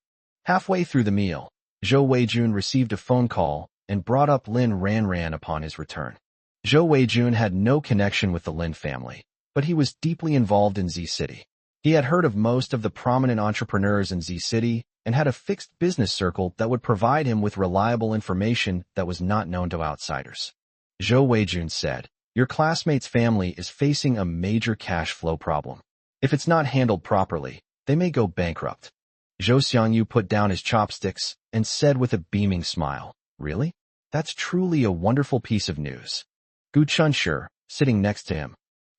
Halfway through the meal, Zhou Weijun received a phone call and brought up Lin Ranran upon his return. Zhou Weijun had no connection with the Lin family, but he was deeply involved in Z City. He had heard of most of the prominent entrepreneurs in Z City and had a fixed business circle that would provide him with reliable information that was not known to outsiders. Zhou Weijun said, "Your classmate's family is facing a major cash flow problem. If it's not handled properly, they may go bankrupt." Zhou Xiangyu put down his chopsticks and said with a beaming smile, "Really? That's truly a wonderful piece of news." Gu Chenshi, sitting next to him,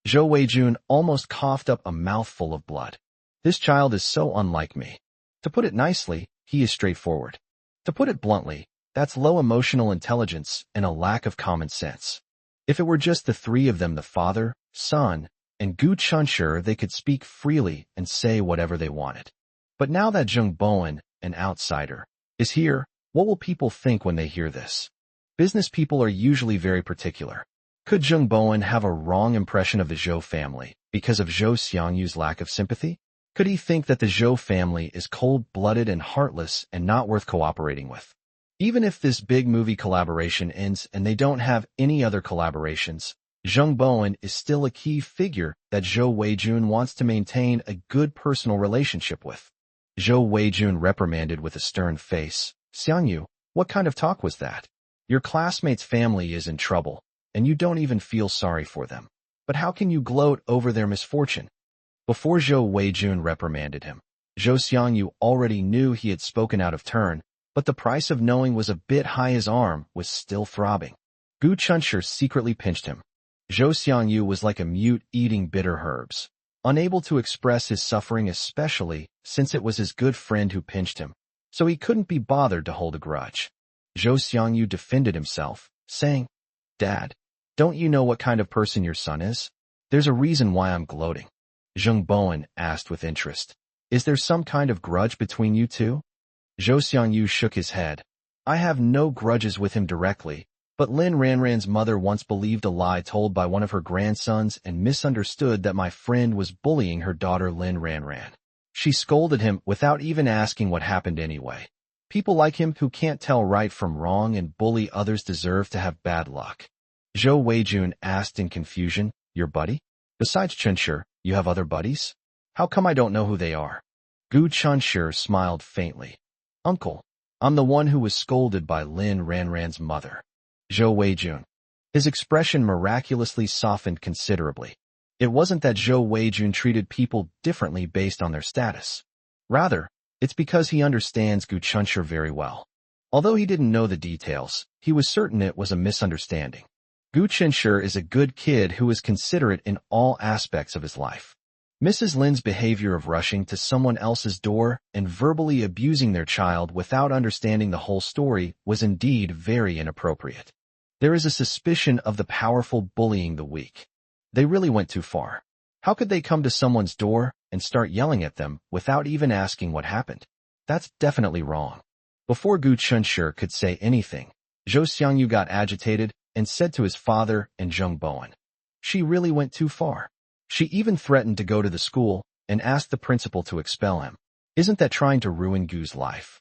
Zhou Weijun almost coughed up a mouthful of blood. "This child is so unlike me. To put it nicely, he is straightforward. To put it bluntly, that's low emotional intelligence and a lack of common sense." If it were just the three of them, the father, son, and Gu Chenshi, they could speak freely and say whatever they wanted. But now that Zheng Bowen, an outsider, is here, what will people think when they hear this? Business people are usually very particular. Could Zheng Bowen have a wrong impression of the Zhou family because of Zhou Xiangyu's lack of sympathy? Could he think that the Zhou family is cold-blooded and heartless and not worth cooperating with? Even if this big movie collaboration ends and they don't have any other collaborations, Zheng Bowen is still a key figure that Zhou Weijun wants to maintain a good personal relationship with. Zhou Weijun reprimanded with a stern face, "Xiangyu, what kind of talk was that? Your classmate's family is in trouble, and you don't even feel sorry for them. But how can you gloat over their misfortune?" Before Zhou Weijun reprimanded him, Zhou Xiangyu already knew he had spoken out of turn, but the price of knowing was a bit high. His arm was still throbbing. Gu Chenshi secretly pinched him. Zhou Xiangyu was like a mute eating bitter herbs, unable to express his suffering, especially since it was his good friend who pinched him, so he couldn't be bothered to hold a grudge. Zhou Xiangyu defended himself, saying, "Dad, don't you know what kind of person your son is? There's a reason why I'm gloating." Zheng Bowen asked with interest, "Is there some kind of grudge between you two?" Zhou Xiangyu shook his head. "I have no grudges with him directly, but Lin Ranran's mother once believed a lie told by one of her grandsons and misunderstood that my friend was bullying her daughter Lin Ranran. She scolded him without even asking what happened anyway. People like him who can't tell right from wrong and bully others deserve to have bad luck." Zhou Weijun asked in confusion, "Your buddy? Besides Chenshi, you have other buddies? How come I don't know who they are?" Gu Chenshi smiled faintly. "Uncle, I'm the one who was scolded by Lin Ranran's mother." Zhou Weijun. His expression miraculously softened considerably. It wasn't that Zhou Weijun treated people differently based on their status. Rather, it's because he understands Gu Chenshi very well. Although he didn't know the details, he was certain it was a misunderstanding. Gu Chenshi is a good kid who is considerate in all aspects of his life. Mrs. Lin's behavior of rushing to someone else's door and verbally abusing their child without understanding the whole story was indeed very inappropriate. There is a suspicion of the powerful bullying the weak. They really went too far. How could they come to someone's door and start yelling at them without even asking what happened? That's definitely wrong. Before Gu Chenshi could say anything, Zhou Xiangyu got agitated and said to his father and Zheng Bowen, "She really went too far. She even threatened to go to the school and ask the principal to expel him. Isn't that trying to ruin Gu's life?"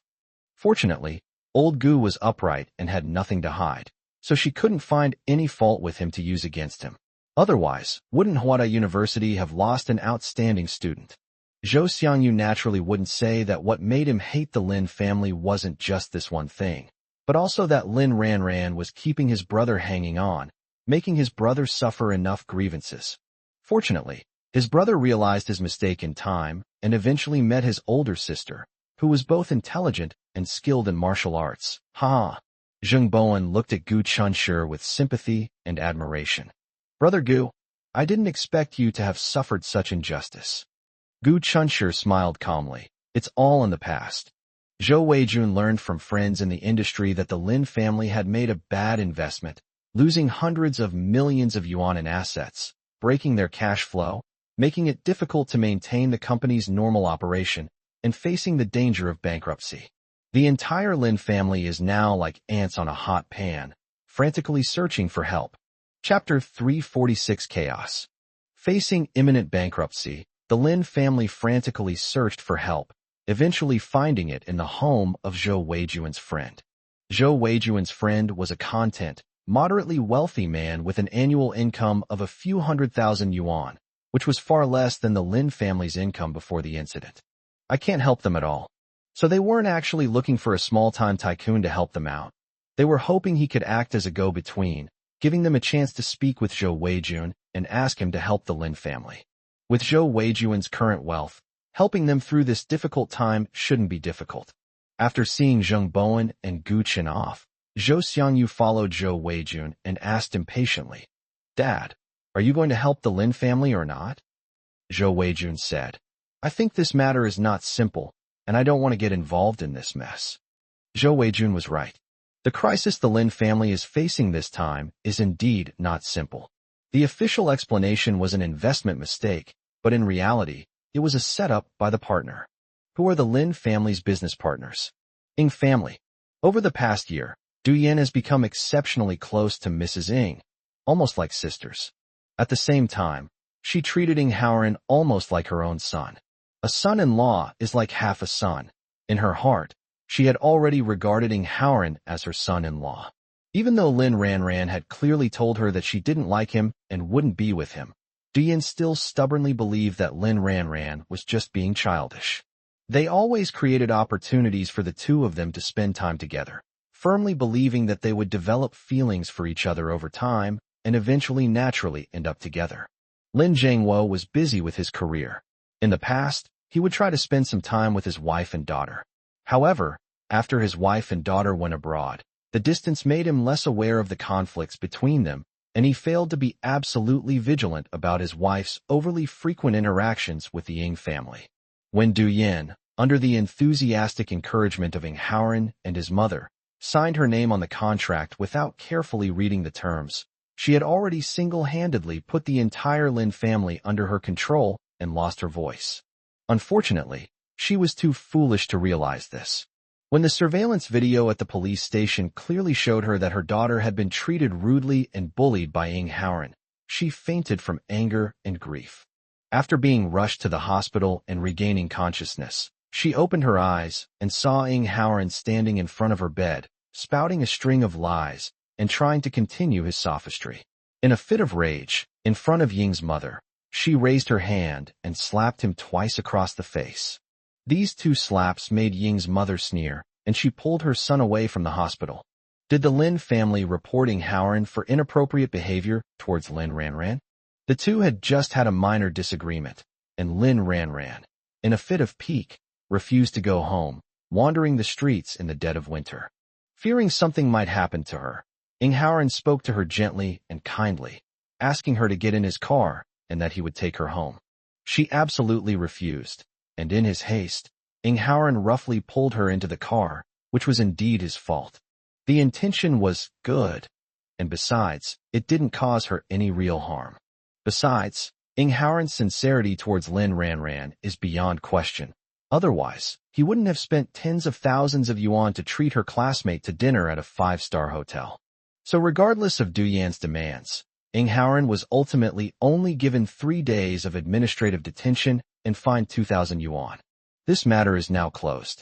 Fortunately, old Gu was upright and had nothing to hide, so she couldn't find any fault with him to use against him. Otherwise, wouldn't Hwada University have lost an outstanding student? Zhou Xiangyu naturally wouldn't say that what made him hate the Lin family wasn't just this one thing, but also that Lin Ranran was keeping his brother hanging on, making his brother suffer enough grievances. Fortunately, his brother realized his mistake in time and eventually met his older sister, who was both intelligent and skilled in martial arts. Ha! Zheng Bowen looked at Gu Chunshi with sympathy and admiration. Brother Gu, I didn't expect you to have suffered such injustice. Gu Chunshi smiled calmly. It's all in the past. Zhou Weijun learned from friends in the industry that the Lin family had made a bad investment, losing hundreds of millions of yuan in assets, breaking their cash flow, making it difficult to maintain the company's normal operation, and facing the danger of bankruptcy. The entire Lin family is now like ants on a hot pan, frantically searching for help. Chapter 346 Chaos. Facing imminent bankruptcy, the Lin family frantically searched for help, eventually finding it in the home of Zhou Weijun's friend. Zhou Weijun's friend was a moderately wealthy man with an annual income of a few 100,000 yuan, which was far less than the Lin family's income before the incident. I can't help them at all. So they weren't actually looking for a small-time tycoon to help them out. They were hoping he could act as a go-between, giving them a chance to speak with Zhou Weijun and ask him to help the Lin family. With Zhou Weijun's current wealth, helping them through this difficult time shouldn't be difficult. After seeing Zheng Bowen and Gu Qin off, Zhou Xiangyu followed Zhou Weijun and asked impatiently, Dad, are you going to help the Lin family or not? Zhou Weijun said, I think this matter is not simple, and I don't want to get involved in this mess. Zhou Weijun was right. The crisis the Lin family is facing this time is indeed not simple. The official explanation was an investment mistake, but in reality, it was a setup by the partner. Who are the Lin family's business partners? Ng family. Over the past year, Du Yan has become exceptionally close to Mrs. Ng, almost like sisters. At the same time, she treated Ng Haoran almost like her own son. A son-in-law is like half a son. In her heart, she had already regarded Ng Haoran as her son-in-law. Even though Lin Ranran had clearly told her that she didn't like him and wouldn't be with him, Du Yan still stubbornly believed that Lin Ranran was just being childish. They always created opportunities for the two of them to spend time together, firmly believing that they would develop feelings for each other over time and eventually naturally end up together. Lin Zhangwo was busy with his career. In the past, he would try to spend some time with his wife and daughter. However, after his wife and daughter went abroad, the distance made him less aware of the conflicts between them, and he failed to be absolutely vigilant about his wife's overly frequent interactions with the Ng family. When Du Yan, under the enthusiastic encouragement of Ng Haoran and his mother, signed her name on the contract without carefully reading the terms, she had already single-handedly put the entire Lin family under her control and lost her voice. Unfortunately, she was too foolish to realize this. When the surveillance video at the police station clearly showed her that her daughter had been treated rudely and bullied by Ng Haoran, she fainted from anger and grief. After being rushed to the hospital and regaining consciousness, she opened her eyes and saw Ng Haoran standing in front of her bed, spouting a string of lies and trying to continue his sophistry. In a fit of rage, in front of Ying's mother, she raised her hand and slapped him twice across the face. These two slaps made Ying's mother sneer, and she pulled her son away from the hospital. Did the Lin family report Ng Haoran for inappropriate behavior towards Lin Ranran? The two had just had a minor disagreement, and Lin Ranran, in a fit of pique, refused to go home, wandering the streets in the dead of winter. Fearing something might happen to her, Ng Haoran spoke to her gently and kindly, asking her to get in his car and that he would take her home. She absolutely refused, and in his haste, Ng Haoran roughly pulled her into the car, which was indeed his fault. The intention was good, and besides, it didn't cause her any real harm. Besides, Ng Haoran's sincerity towards Lin Ranran is beyond question. Otherwise, he wouldn't have spent tens of thousands of yuan to treat her classmate to dinner at a 5-star hotel. So regardless of Du Yan's demands, Ng Haoran was ultimately only given 3 days of administrative detention and fined 2,000 yuan. This matter is now closed.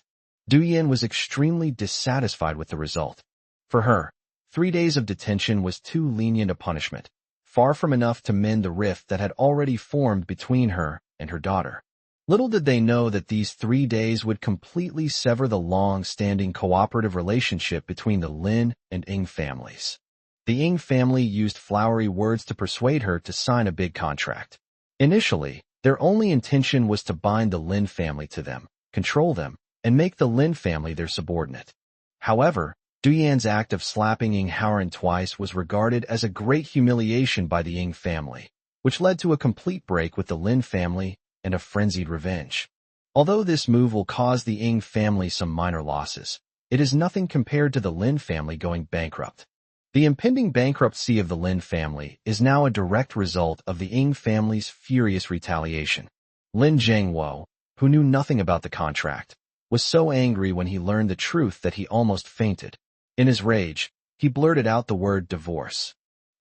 Du Yan was extremely dissatisfied with the result. For her, 3 days of detention was too lenient a punishment, far from enough to mend the rift that had already formed between her and her daughter. Little did they know that these 3 days would completely sever the long-standing cooperative relationship between the Lin and Ing families. The Ing family used flowery words to persuade her to sign a big contract. Initially, their only intention was to bind the Lin family to them, control them, and make the Lin family their subordinate. However, Duyan's act of slapping Ing Haoran twice was regarded as a great humiliation by the Ing family, which led to a complete break with the Lin family and a frenzied revenge. Although this move will cause the Ing family some minor losses, it is nothing compared to the Lin family going bankrupt. The impending bankruptcy of the Lin family is now a direct result of the Ing family's furious retaliation. Lin Zhangwo, who knew nothing about the contract, was so angry when he learned the truth that he almost fainted. In his rage, he blurted out the word divorce.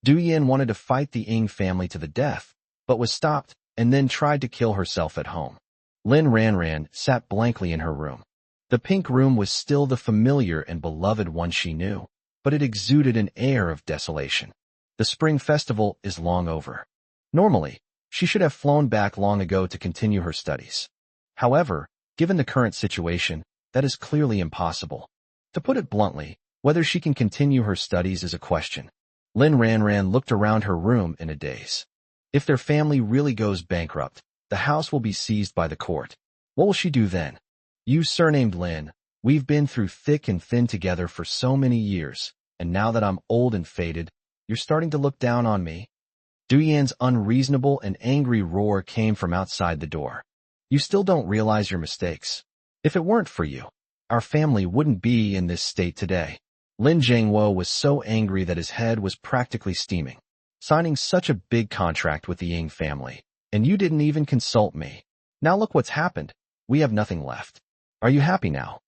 Duyan wanted to fight the Ing family to the death, but was stopped and then tried to kill herself at home. Lin Ranran sat blankly in her room. The pink room was still the familiar and beloved one she knew, but it exuded an air of desolation. The spring festival is long over. Normally, she should have flown back long ago to continue her studies. However, given the current situation, that is clearly impossible. To put it bluntly, whether she can continue her studies is a question. Lin Ranran looked around her room in a daze. If their family really goes bankrupt, the house will be seized by the court. What will she do then? You surnamed Lin, we've been through thick and thin together for so many years, and now that I'm old and faded, you're starting to look down on me? Duyan's unreasonable and angry roar came from outside the door. You still don't realize your mistakes. If it weren't for you, our family wouldn't be in this state today. Lin Zhangwo was so angry that his head was practically steaming. Signing such a big contract with the Ying family, and you didn't even consult me. Now look what's happened. We have nothing left. Are you happy now?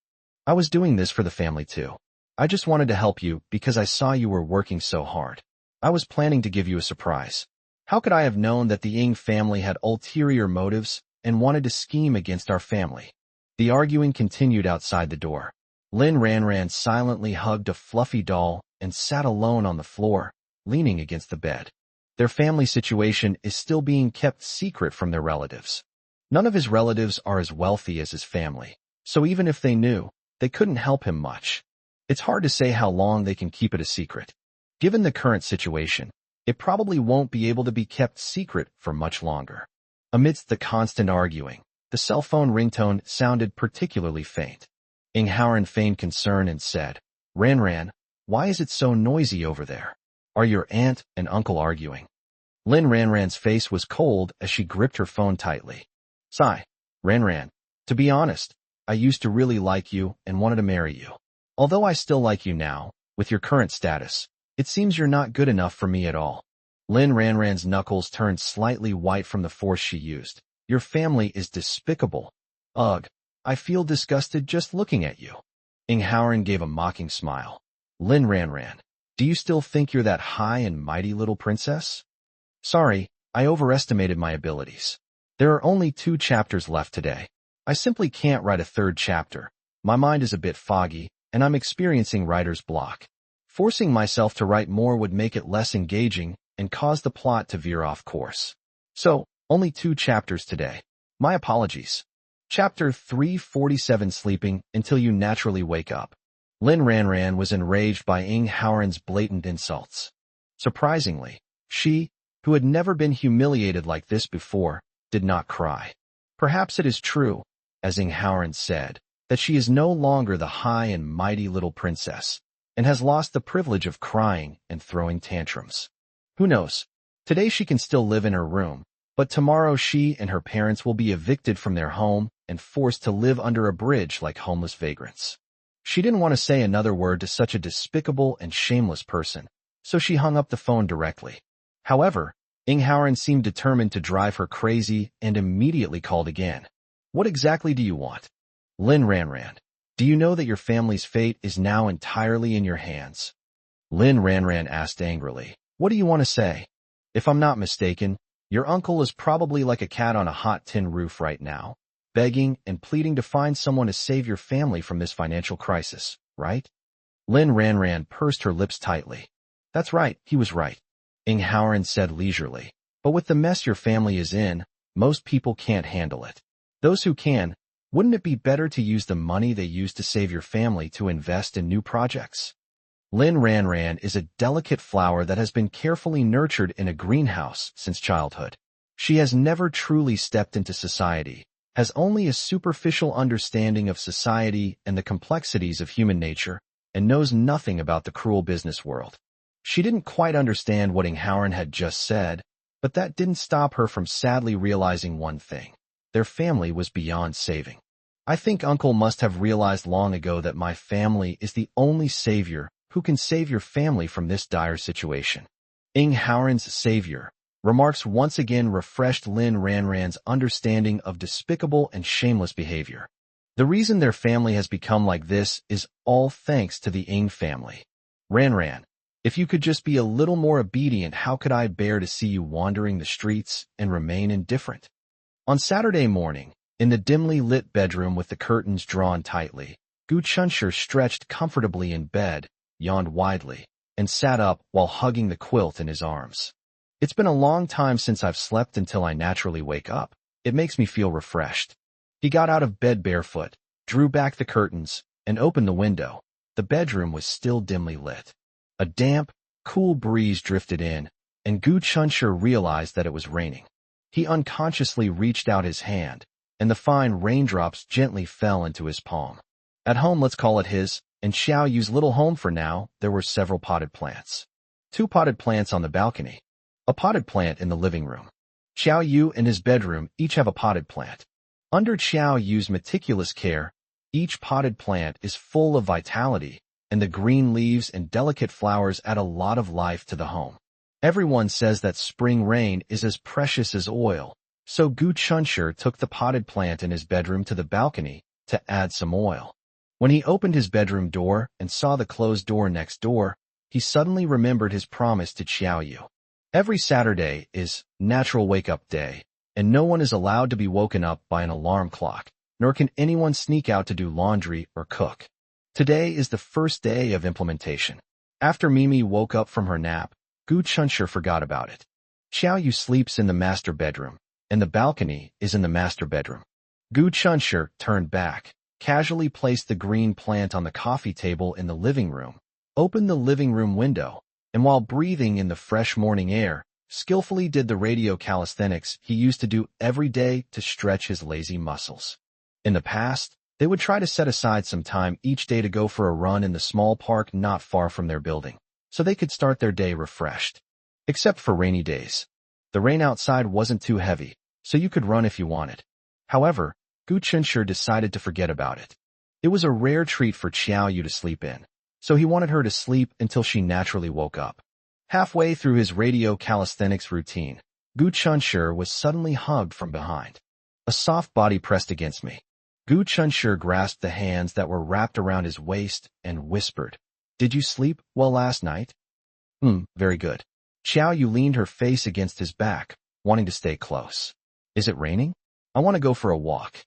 I was doing this for the family too. I just wanted to help you because I saw you were working so hard. I was planning to give you a surprise. How could I have known that the Ying family had ulterior motives and wanted to scheme against our family? The arguing continued outside the door. Lin Ranran silently hugged a fluffy doll and sat alone on the floor, leaning against the bed. Their family situation is still being kept secret from their relatives. None of his relatives are as wealthy as his family, so even if they knew, they couldn't help him much. It's hard to say how long they can keep it a secret. Given the current situation, it probably won't be able to be kept secret for much longer. Amidst the constant arguing, the cell phone ringtone sounded particularly faint. Ing Haoran feigned concern and said, Ranran, why is it so noisy over there? Are your aunt and uncle arguing? Lin Ranran's face was cold as she gripped her phone tightly. Sigh, Ranran, to be honest, I used to really like you and wanted to marry you. Although I still like you now, with your current status, it seems you're not good enough for me at all. Lin Ranran's knuckles turned slightly white from the force she used. Your family is despicable. Ugh, I feel disgusted just looking at you. Ing Haoran gave a mocking smile. Lin Ranran, do you still think you're that high and mighty little princess? Sorry, I overestimated my abilities. There are only 2 chapters left today. I simply can't write a 3rd chapter. My mind is a bit foggy, and I'm experiencing writer's block. Forcing myself to write more would make it less engaging and cause the plot to veer off course. So, only 2 chapters today. My apologies. Chapter 347 Sleeping Until You Naturally Wake Up. Lin Ranran was enraged by Ing Haoran's blatant insults. Surprisingly, she, who had never been humiliated like this before, did not cry. Perhaps it is true, as Ing Haoran said, that she is no longer the high and mighty little princess, and has lost the privilege of crying and throwing tantrums. Who knows? Today she can still live in her room, but tomorrow she and her parents will be evicted from their home and forced to live under a bridge like homeless vagrants. She didn't want to say another word to such a despicable and shameless person, so she hung up the phone directly. However, Ing Haoran seemed determined to drive her crazy and immediately called again. What exactly do you want? Lin Ranran, do you know that your family's fate is now entirely in your hands? Lin Ranran asked angrily. What do you want to say? If I'm not mistaken, your uncle is probably like a cat on a hot tin roof right now, begging and pleading to find someone to save your family from this financial crisis, right? Lin Ranran pursed her lips tightly. That's right, he was right. Ing Haoran said leisurely. But with the mess your family is in, most people can't handle it. Those who can, wouldn't it be better to use the money they use to save your family to invest in new projects? Lin Ranran is a delicate flower that has been carefully nurtured in a greenhouse since childhood. She has never truly stepped into society, has only a superficial understanding of society and the complexities of human nature, and knows nothing about the cruel business world. She didn't quite understand what Ing Howren had just said, but that didn't stop her from sadly realizing one thing. Their family was beyond saving. I think Uncle must have realized long ago that my family is the only savior who can save your family from this dire situation. Ing Howren's savior remarks once again refreshed Lin Ranran's understanding of despicable and shameless behavior. The reason their family has become like this is all thanks to the Ing family. Ranran, if you could just be a little more obedient, how could I bear to see you wandering the streets and remain indifferent? On Saturday morning, in the dimly lit bedroom with the curtains drawn tightly, Gu Chunshur stretched comfortably in bed, yawned widely, and sat up while hugging the quilt in his arms. It's been a long time since I've slept until I naturally wake up. It makes me feel refreshed. He got out of bed barefoot, drew back the curtains, and opened the window. The bedroom was still dimly lit. A damp, cool breeze drifted in, and Gu Chunshur realized that it was raining. He unconsciously reached out his hand, and the fine raindrops gently fell into his palm. At home, let's call it his, and Xiao Yu's little home for now, there were several potted plants. 2 potted plants on the balcony. A potted plant in the living room. Xiao Yu and his bedroom each have a potted plant. Under Xiao Yu's meticulous care, each potted plant is full of vitality, and the green leaves and delicate flowers add a lot of life to the home. Everyone says that spring rain is as precious as oil, so Gu Chunshur took the potted plant in his bedroom to the balcony to add some oil. When he opened his bedroom door and saw the closed door next door, he suddenly remembered his promise to Xiao Yu. Every Saturday is Natural Wake-Up Day, and no one is allowed to be woken up by an alarm clock, nor can anyone sneak out to do laundry or cook. Today is the first day of implementation. After Mimi woke up from her nap, Gu Chunshur forgot about it. Xiao Yu sleeps in the master bedroom, and the balcony is in the master bedroom. Gu Chunshur turned back, casually placed the green plant on the coffee table in the living room, opened the living room window, and while breathing in the fresh morning air, skillfully did the radio calisthenics he used to do every day to stretch his lazy muscles. In the past, they would try to set aside some time each day to go for a run in the small park not far from their building, so they could start their day refreshed. Except for rainy days. The rain outside wasn't too heavy, so you could run if you wanted. However, Gu Chunshur decided to forget about it. It was a rare treat for Xiao Yu to sleep in, so he wanted her to sleep until she naturally woke up. Halfway through his radio calisthenics routine, Gu Chunshur was suddenly hugged from behind. A soft body pressed against me. Gu Chunshur grasped the hands that were wrapped around his waist and whispered, "Did you sleep well last night?" Very good." Xiao Yu leaned her face against his back, wanting to stay close. "Is it raining? I want to go for a walk."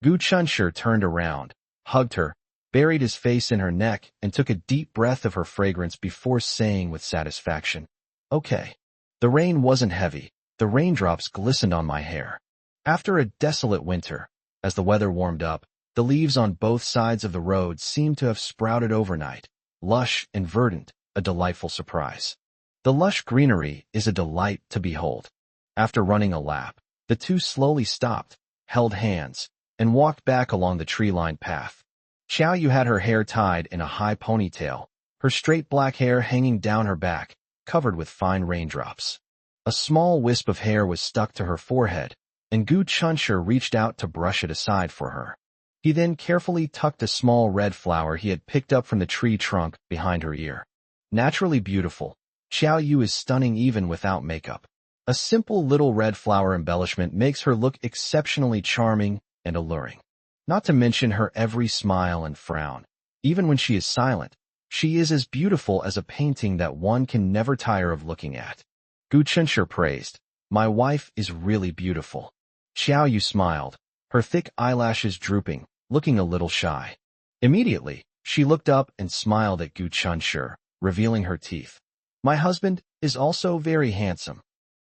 Gu Chunshur turned around, hugged her, buried his face in her neck, and took a deep breath of her fragrance before saying with satisfaction, "Okay." The rain wasn't heavy. The raindrops glistened on my hair. After a desolate winter, as the weather warmed up, the leaves on both sides of the road seemed to have sprouted overnight, lush and verdant, a delightful surprise. The lush greenery is a delight to behold. After running a lap, the two slowly stopped, held hands, and walked back along the tree-lined path. Xiao Yu had her hair tied in a high ponytail, her straight black hair hanging down her back, covered with fine raindrops. A small wisp of hair was stuck to her forehead, and Gu Chunshur reached out to brush it aside for her. He then carefully tucked a small red flower he had picked up from the tree trunk behind her ear. Naturally beautiful, Xiao Yu is stunning even without makeup. A simple little red flower embellishment makes her look exceptionally charming and alluring. Not to mention her every smile and frown. Even when she is silent, she is as beautiful as a painting that one can never tire of looking at. Gu Chunshur praised, "My wife is really beautiful." Xiao Yu smiled, her thick eyelashes drooping, looking a little shy. Immediately, she looked up and smiled at Gu Chunshur, revealing her teeth. "My husband is also very handsome,"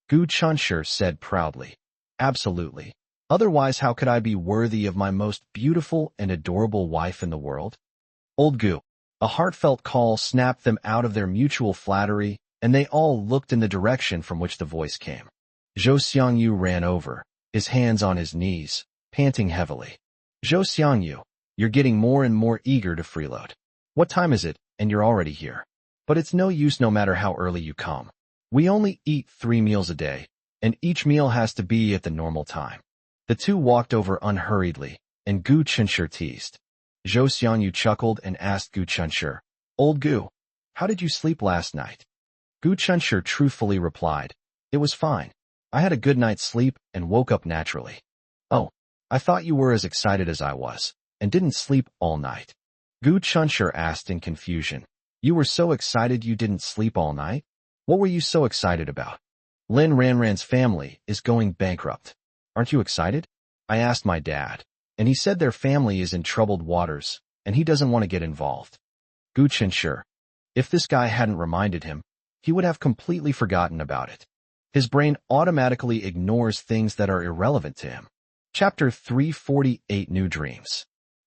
Gu Chunshur said proudly. "Absolutely. Otherwise, how could I be worthy of my most beautiful and adorable wife in the world? Old Gu. A heartfelt call snapped them out of their mutual flattery, and they all looked in the direction from which the voice came. Zhou Xiangyu ran over, his hands on his knees, panting heavily. Zhou Xiangyu, you're getting more and more eager to freeload. What time is it, and you're already here? But it's no use no matter how early you come. We only eat 3 meals a day, and each meal has to be at the normal time. The two walked over unhurriedly, and Gu Chunshi teased. Zhou Xiangyu chuckled and asked Gu Chunshi, Old Gu, how did you sleep last night? Gu Chunshi truthfully replied, It was fine. I had a good night's sleep and woke up naturally. Oh, I thought you were as excited as I was, and didn't sleep all night. Gu Chunshi asked in confusion. You were so excited you didn't sleep all night? What were you so excited about? Lin Ranran's family is going bankrupt. Aren't you excited? I asked my dad, and he said their family is in troubled waters, and he doesn't want to get involved. Gu Chunshi. If this guy hadn't reminded him, he would have completely forgotten about it. His brain automatically ignores things that are irrelevant to him. Chapter 348 New Dreams.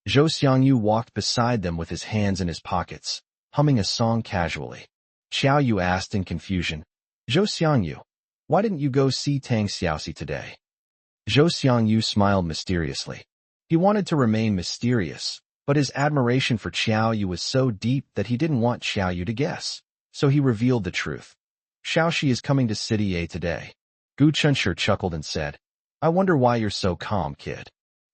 Zhou Xiangyu walked beside them with his hands in his pockets, humming a song casually. Xiao Yu asked in confusion, Zhou Xiangyu, why didn't you go see Tang Xiaoxi today? Zhou Xiangyu smiled mysteriously. He wanted to remain mysterious, but his admiration for Xiao Yu was so deep that he didn't want Xiao Yu to guess, so he revealed the truth. Xiaoxi is coming to City A today. Gu Chunshi chuckled and said, I wonder why you're so calm, kid.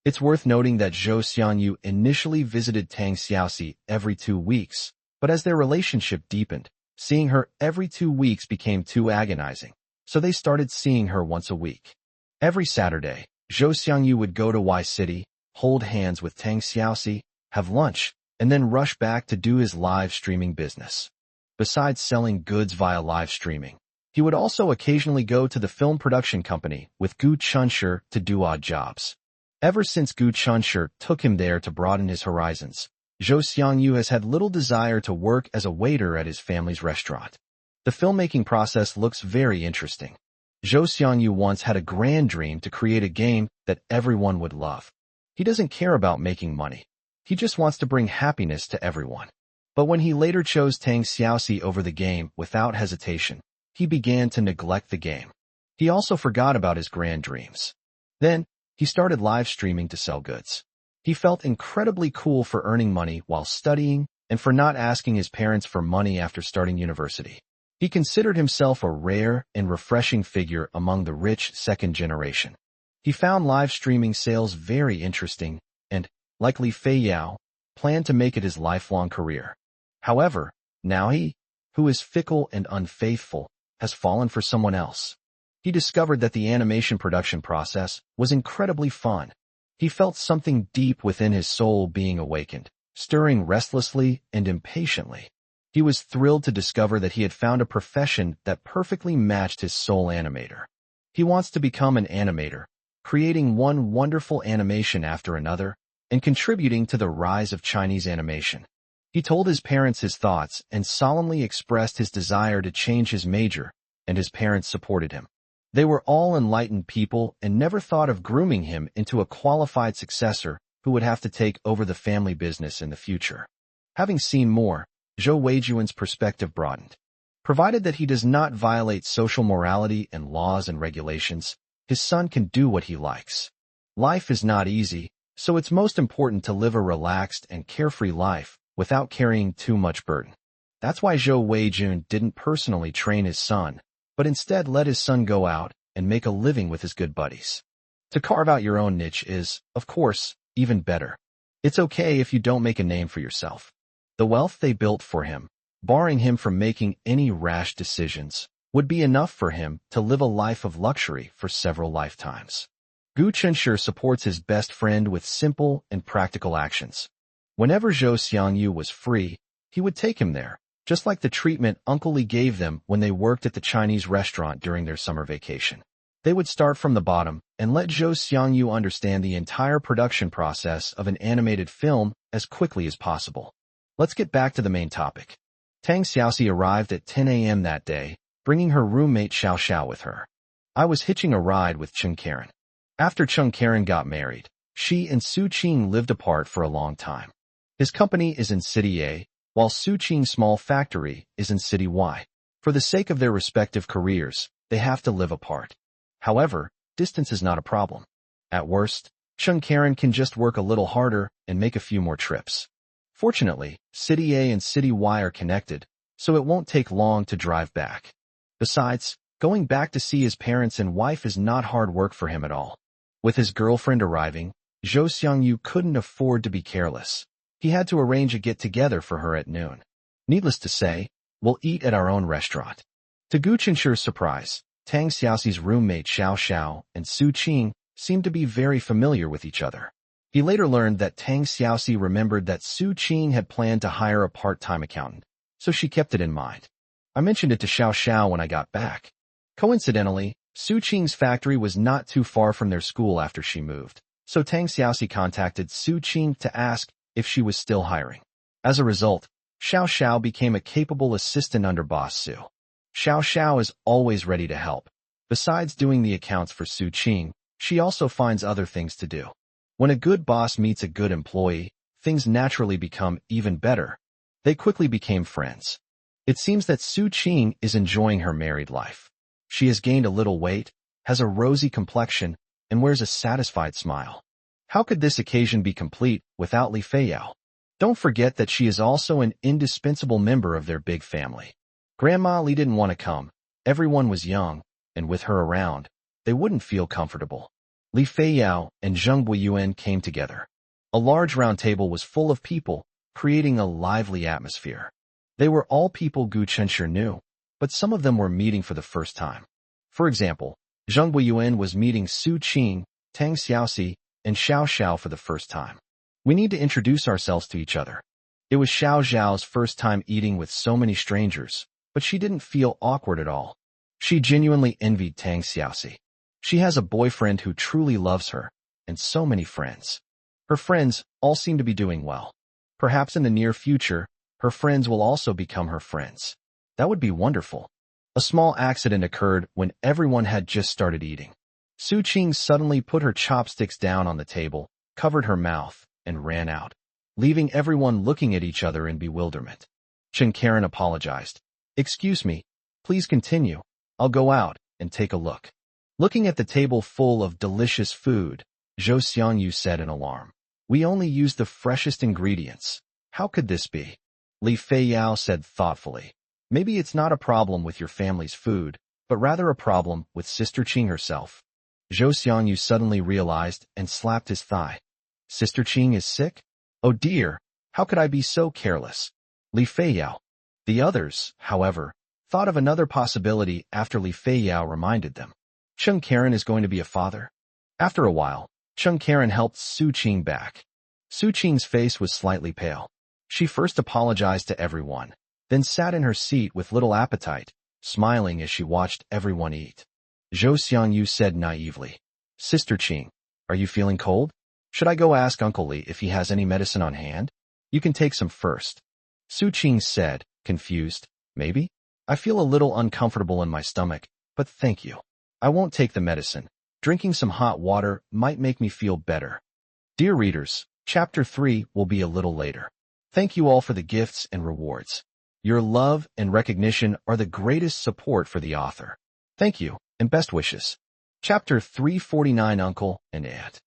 It's worth noting that Zhou Xiangyu initially visited Tang Xiaoxi every 2 weeks, but as their relationship deepened, seeing her every 2 weeks became too agonizing, so they started seeing her once a week. Every Saturday, Zhou Xiangyu would go to Y City, hold hands with Tang Xiaoxi, have lunch, and then rush back to do his live streaming business. Besides selling goods via live streaming, he would also occasionally go to the film production company with Gu Chunshi to do odd jobs. Ever since Gu Chunshi took him there to broaden his horizons, Zhou Xiangyu has had little desire to work as a waiter at his family's restaurant. The filmmaking process looks very interesting. Zhou Xiangyu once had a grand dream to create a game that everyone would love. He doesn't care about making money. He just wants to bring happiness to everyone. But when he later chose Tang Xiaoxi over the game without hesitation, he began to neglect the game. He also forgot about his grand dreams. Then, he started live streaming to sell goods. He felt incredibly cool for earning money while studying and for not asking his parents for money after starting university. He considered himself a rare and refreshing figure among the rich second generation. He found live streaming sales very interesting and, like Li Fei Yao, planned to make it his lifelong career. However, now he, who is fickle and unfaithful, has fallen for someone else. He discovered that the animation production process was incredibly fun. He felt something deep within his soul being awakened, stirring restlessly and impatiently. He was thrilled to discover that he had found a profession that perfectly matched his soul animator. He wants to become an animator, creating one wonderful animation after another, and contributing to the rise of Chinese animation. He told his parents his thoughts and solemnly expressed his desire to change his major, and his parents supported him. They were all enlightened people and never thought of grooming him into a qualified successor who would have to take over the family business in the future. Having seen more, Zhou Weijuan's perspective broadened. Provided that he does not violate social morality and laws and regulations, his son can do what he likes. Life is not easy, so it's most important to live a relaxed and carefree life without carrying too much burden. That's why Zhou Weijun didn't personally train his son, but instead let his son go out and make a living with his good buddies. To carve out your own niche is, of course, even better. It's okay if you don't make a name for yourself. The wealth they built for him, barring him from making any rash decisions, would be enough for him to live a life of luxury for several lifetimes. Gu Chunshi supports his best friend with simple and practical actions. Whenever Zhou Xiangyu was free, he would take him there, just like the treatment Uncle Li gave them when they worked at the Chinese restaurant during their summer vacation. They would start from the bottom and let Zhou Xiangyu understand the entire production process of an animated film as quickly as possible. Let's get back to the main topic. Tang Xiaoxi arrived at 10 a.m. that day, bringing her roommate Xiao Xiao with her. I was hitching a ride with Chen Karen. After Chung Karen got married, she and Su Qing lived apart for a long time. His company is in City A, while Su Qing's small factory is in City Y. For the sake of their respective careers, they have to live apart. However, distance is not a problem. At worst, Chung Karen can just work a little harder and make a few more trips. Fortunately, City A and City Y are connected, so it won't take long to drive back. Besides, going back to see his parents and wife is not hard work for him at all. With his girlfriend arriving, Zhou Xiangyu couldn't afford to be careless. He had to arrange a get-together for her at noon. Needless to say, we'll eat at our own restaurant. To Gu Qinshi's surprise, Tang Xiaoxi's roommate Xiao Xiao and Su Qing seemed to be very familiar with each other. He later learned that Tang Xiaoxi remembered that Su Qing had planned to hire a part-time accountant, so she kept it in mind. I mentioned it to Xiao Xiao when I got back. Coincidentally, Su Qing's factory was not too far from their school after she moved, so Tang Xiaoxi contacted Su Qing to ask if she was still hiring. As a result, Xiao Xiao became a capable assistant under boss Su. Xiao Xiao is always ready to help. Besides doing the accounts for Su Qing, she also finds other things to do. When a good boss meets a good employee, things naturally become even better. They quickly became friends. It seems that Su Qing is enjoying her married life. She has gained a little weight, has a rosy complexion, and wears a satisfied smile. How could this occasion be complete without Li Feiyao? Don't forget that she is also an indispensable member of their big family. Grandma Li didn't want to come. Everyone was young, and with her around, they wouldn't feel comfortable. Li Feiyao and Zheng Buiyuan came together. A large round table was full of people, creating a lively atmosphere. They were all people Gu Qinshu knew, but some of them were meeting for the first time. For example, Zheng Buiyuan was meeting Su Qing, Tang Xiaoxi, and Xiao Xiao for the first time. We need to introduce ourselves to each other. It was Xiao Xiao's first time eating with so many strangers, but she didn't feel awkward at all. She genuinely envied Tang Xiaoxi. She has a boyfriend who truly loves her, and so many friends. Her friends all seem to be doing well. Perhaps in the near future, her friends will also become her friends. That would be wonderful. A small accident occurred when everyone had just started eating. Su Qing suddenly put her chopsticks down on the table, covered her mouth, and ran out, leaving everyone looking at each other in bewilderment. Chen Karen apologized. "Excuse me, please continue. I'll go out and take a look." Looking at the table full of delicious food, Zhou Xiangyu said in alarm. "We only use the freshest ingredients. How could this be?" Li Feiyao said thoughtfully. "Maybe it's not a problem with your family's food, but rather a problem with Sister Qing herself." Zhou Xiangyu suddenly realized and slapped his thigh. "Sister Qing is sick? Oh dear, how could I be so careless?" Li Feiyao. The others, however, thought of another possibility after Li Feiyao reminded them. Chung Karen is going to be a father? After a while, Chung Karen helped Su Qing back. Su Qing's face was slightly pale. She first apologized to everyone, then sat in her seat with little appetite, smiling as she watched everyone eat. Zhou Xiangyu said naively, "Sister Qing, are you feeling cold? Should I go ask Uncle Li if he has any medicine on hand? You can take some first." Su Qing said, confused, "Maybe? I feel a little uncomfortable in my stomach, but thank you. I won't take the medicine. Drinking some hot water might make me feel better." Dear readers, Chapter 3 will be a little later. Thank you all for the gifts and rewards. Your love and recognition are the greatest support for the author. Thank you, and best wishes. Chapter 349 Uncle and Aunt.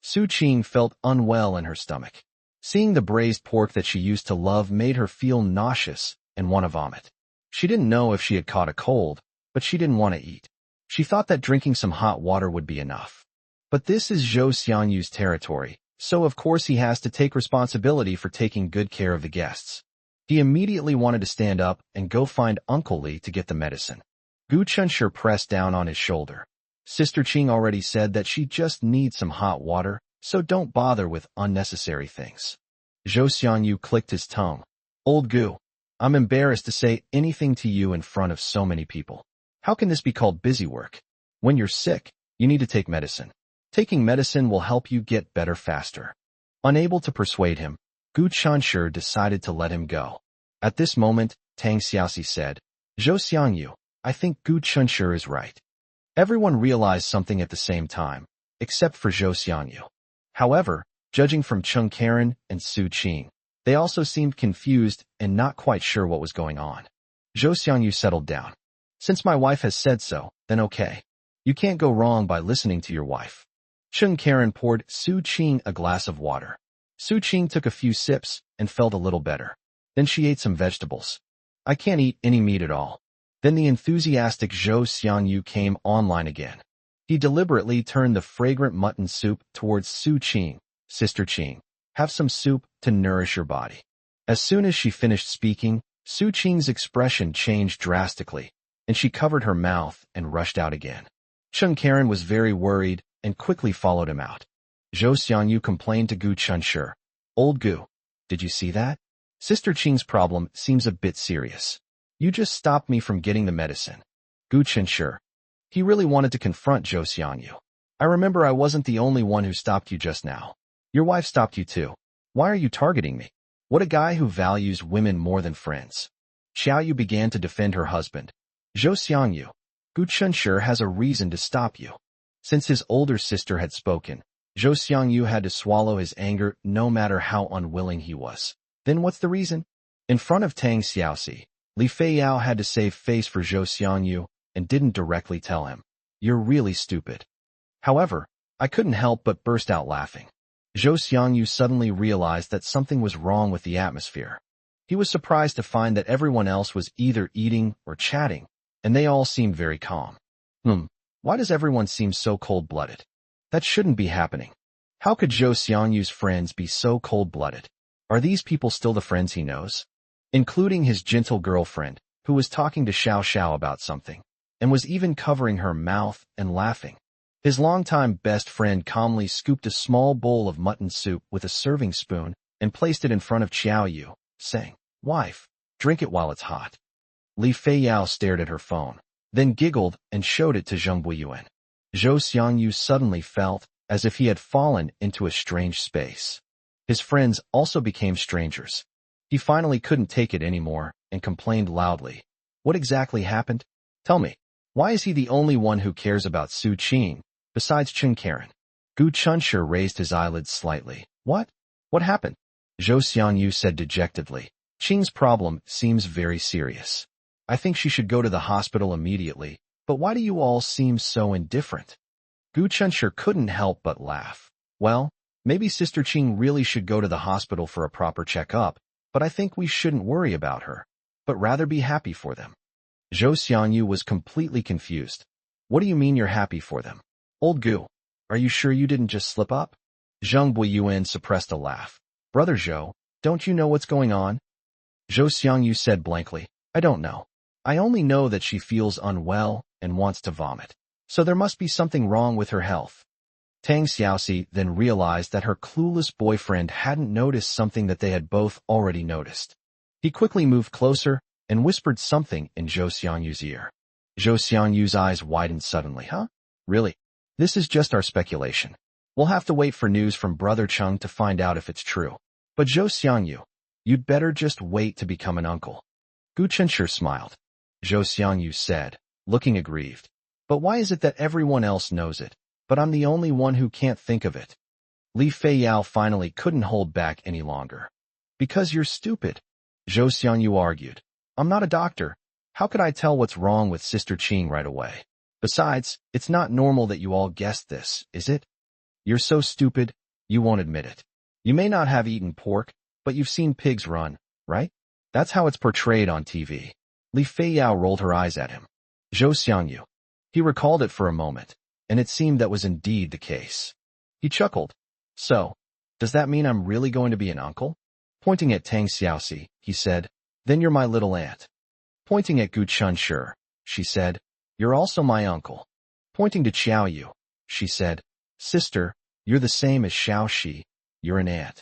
Su Qing felt unwell in her stomach. Seeing the braised pork that she used to love made her feel nauseous and want to vomit. She didn't know if she had caught a cold, but she didn't want to eat. She thought that drinking some hot water would be enough. But this is Zhou Xiangyu's territory, so of course he has to take responsibility for taking good care of the guests. He immediately wanted to stand up and go find Uncle Li to get the medicine. Gu Qinshu pressed down on his shoulder. Sister Qing already said that she just needs some hot water, so don't bother with unnecessary things. Zhou Xiangyu clicked his tongue. Old Gu, I'm embarrassed to say anything to you in front of so many people. How can this be called busy work? When you're sick, you need to take medicine. Taking medicine will help you get better faster. Unable to persuade him, Gu Qinshu decided to let him go. At this moment, Tang Xiaoxi said, Zhou Xiangyu, I think Gu Qinshu is right. Everyone realized something at the same time. except for Zhou Xiangyu. However, judging from Chung Karen and Su Qing, they also seemed confused and not quite sure what was going on. Zhou Xiangyu settled down. Since my wife has said so, then okay. You can't go wrong by listening to your wife. Chung Karen poured Su Qing a glass of water. Su Qing took a few sips and felt a little better. Then she ate some vegetables. I can't eat any meat at all. Then the enthusiastic Zhou Xiangyu came online again. He deliberately turned the fragrant mutton soup towards Su Qing. Sister Qing, have some soup to nourish your body. As soon as she finished speaking, Su Qing's expression changed drastically, and she covered her mouth and rushed out again. Chung Karen was very worried and quickly followed him out. Zhou Xiangyu complained to Gu Chunshi. Old Gu, did you see that? Sister Qing's problem seems a bit serious. You just stopped me from getting the medicine. Gu Chunshi. He really wanted to confront Zhou Xiangyu. I remember I wasn't the only one who stopped you just now. Your wife stopped you too. Why are you targeting me? What a guy who values women more than friends. Xiaoyu began to defend her husband. Zhou Xiangyu, Gu Chunshi has a reason to stop you. Since his older sister had spoken, Zhou Xiangyu had to swallow his anger no matter how unwilling he was. Then what's the reason? In front of Tang Xiaoxi, Li Feiyao had to save face for Zhou Xiangyu and didn't directly tell him. You're really stupid. However, I couldn't help but burst out laughing. Zhou Xiangyu suddenly realized that something was wrong with the atmosphere. He was surprised to find that everyone else was either eating or chatting, and they all seemed very calm. Why does everyone seem so cold-blooded? That shouldn't be happening. How could Zhou Xiangyu's friends be so cold-blooded? Are these people still the friends he knows? Including his gentle girlfriend, who was talking to Xiao Xiao about something, and was even covering her mouth and laughing. His longtime best friend calmly scooped a small bowl of mutton soup with a serving spoon and placed it in front of Xiaoyu, saying, Wife, drink it while it's hot. Li Feiyao stared at her phone, then giggled and showed it to Zheng Buiyuan. Zhou Xiangyu suddenly felt as if he had fallen into a strange space. His friends also became strangers. He finally couldn't take it anymore and complained loudly. What exactly happened? Tell me, why is he the only one who cares about Su Qing, besides Chung Karen? Gu Chunshi raised his eyelids slightly. What? What happened? Zhou Xiangyu said dejectedly. Qing's problem seems very serious. I think she should go to the hospital immediately, but why do you all seem so indifferent? Gu Chunshi couldn't help but laugh. Well, maybe Sister Qing really should go to the hospital for a proper checkup, but I think we shouldn't worry about her, but rather be happy for them. Zhou Xiangyu was completely confused. What do you mean you're happy for them? Old Gu, are you sure you didn't just slip up? Zheng Buiyuan suppressed a laugh. Brother Zhou, don't you know what's going on? Zhou Xiangyu said blankly, I don't know. I only know that she feels unwell and wants to vomit. So there must be something wrong with her health. Tang Xiaoxi then realized that her clueless boyfriend hadn't noticed something that they had both already noticed. He quickly moved closer and whispered something in Zhou Xiangyu's ear. Zhou Xiangyu's eyes widened suddenly. Huh? Really? This is just our speculation. We'll have to wait for news from Brother Chung to find out if it's true. But Zhou Xiangyu, you'd better just wait to become an uncle. Gu Chunshi smiled. Zhou Xiangyu said, looking aggrieved. But why is it that everyone else knows it, but I'm the only one who can't think of it? Li Feiyao finally couldn't hold back any longer. Because you're stupid, Zhou Xiangyu argued. I'm not a doctor. How could I tell what's wrong with Sister Qing right away? Besides, it's not normal that you all guessed this, is it? You're so stupid, you won't admit it. You may not have eaten pork, but you've seen pigs run, right? That's how it's portrayed on TV. Li Feiyao rolled her eyes at him. Zhou Xiangyu. He recalled it for a moment, and it seemed that was indeed the case. He chuckled. So, does that mean I'm really going to be an uncle? Pointing at Tang Xiaoxi, he said, then you're my little aunt. Pointing at Gu Chunshi, she said, you're also my uncle. Pointing to Xiaoyu, she said, sister, you're the same as Xiaoxi, you're an aunt.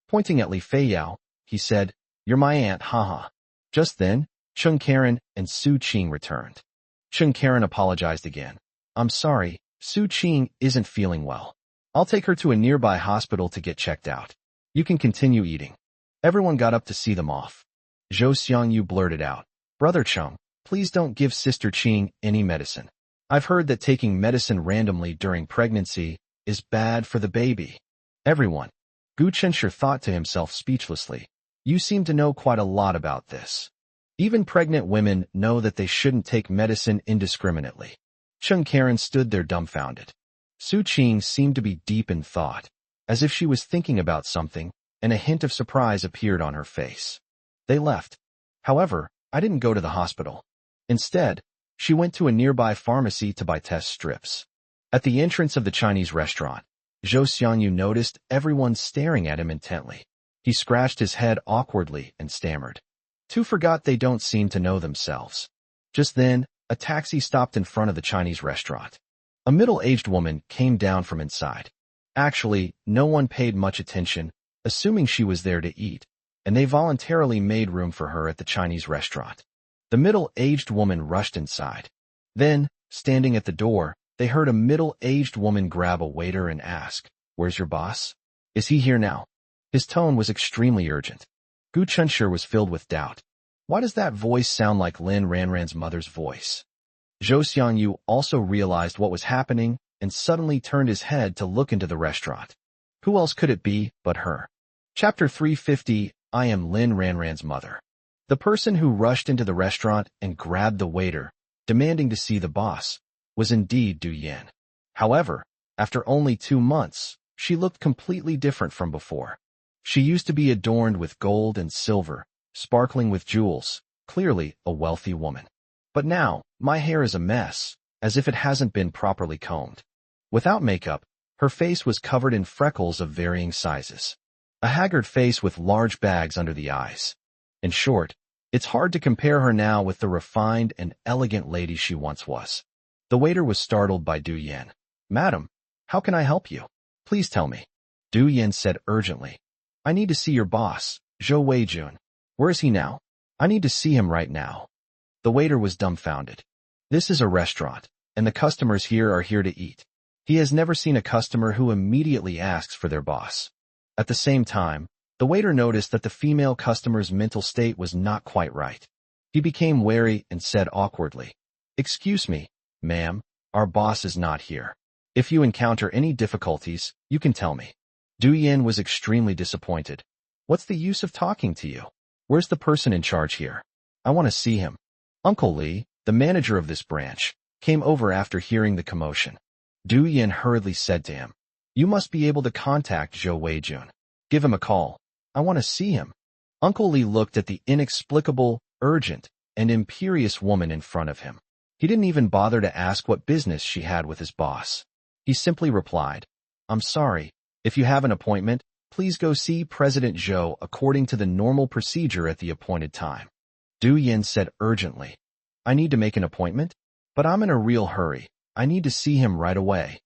Pointing at Li Feiyao, he said, you're my aunt, haha. Just then, Chung Karen and Su Qing returned. Chung Karen apologized again. I'm sorry, Su Qing isn't feeling well. I'll take her to a nearby hospital to get checked out. You can continue eating. Everyone got up to see them off. Zhou Xiangyu blurted out, Brother Chung, please don't give Sister Qing any medicine. I've heard that taking medicine randomly during pregnancy is bad for the baby. Everyone. Gu Chenshi thought to himself speechlessly. You seem to know quite a lot about this. Even pregnant women know that they shouldn't take medicine indiscriminately. Cheng Karen stood there dumbfounded. Su Qing seemed to be deep in thought, as if she was thinking about something, and a hint of surprise appeared on her face. They left. However, I didn't go to the hospital. Instead, she went to a nearby pharmacy to buy test strips. At the entrance of the Chinese restaurant, Zhou Xiangyu noticed everyone staring at him intently. He scratched his head awkwardly and stammered. Two forgot they don't seem to know themselves. Just then, a taxi stopped in front of the Chinese restaurant. A middle-aged woman came down from inside. Actually, no one paid much attention, assuming she was there to eat, and they voluntarily made room for her at the Chinese restaurant. The middle-aged woman rushed inside. Then, standing at the door, they heard a middle-aged woman grab a waiter and ask, "Where's your boss? Is he here now?" His tone was extremely urgent. Gu Chenshi was filled with doubt. Why does that voice sound like Lin Ranran's mother's voice? Zhou Xiangyu also realized what was happening and suddenly turned his head to look into the restaurant. Who else could it be but her? Chapter 350, I am Lin Ranran's mother. The person who rushed into the restaurant and grabbed the waiter, demanding to see the boss, was indeed Du Yan. However, after only 2 months, she looked completely different from before. She used to be adorned with gold and silver, sparkling with jewels, clearly a wealthy woman. But now, my hair is a mess, as if it hasn't been properly combed. Without makeup, her face was covered in freckles of varying sizes. A haggard face with large bags under the eyes. In short, it's hard to compare her now with the refined and elegant lady she once was. The waiter was startled by Du Yan. Madam, how can I help you? Please tell me. Du Yan said urgently. I need to see your boss, Zhou Weijun. Where is he now? I need to see him right now. The waiter was dumbfounded. This is a restaurant, and the customers here are here to eat. He has never seen a customer who immediately asks for their boss. At the same time, the waiter noticed that the female customer's mental state was not quite right. He became wary and said awkwardly, Excuse me, ma'am, our boss is not here. If you encounter any difficulties, you can tell me. Du Yan was extremely disappointed. What's the use of talking to you? Where's the person in charge here? I want to see him. Uncle Li, the manager of this branch, came over after hearing the commotion. Du Yan hurriedly said to him, You must be able to contact Zhou Weijun. Give him a call. I want to see him. Uncle Li looked at the inexplicable, urgent, and imperious woman in front of him. He didn't even bother to ask what business she had with his boss. He simply replied, I'm sorry. If you have an appointment, please go see President Zhou according to the normal procedure at the appointed time. Du Yan said urgently, I need to make an appointment, but I'm in a real hurry. I need to see him right away.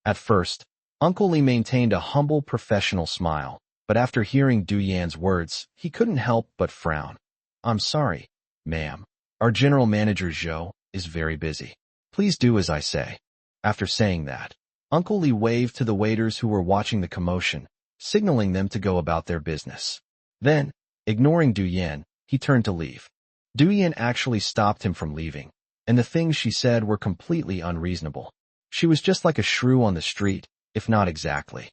At first, Uncle Li maintained a humble professional smile, but after hearing Du Yan's words, he couldn't help but frown. I'm sorry, ma'am. Our general manager Zhou is very busy. Please do as I say. After saying that, Uncle Li waved to the waiters who were watching the commotion, signaling them to go about their business. Then, ignoring Du Yan, he turned to leave. Du Yan actually stopped him from leaving, and the things she said were completely unreasonable. She was just like a shrew on the street, if not exactly.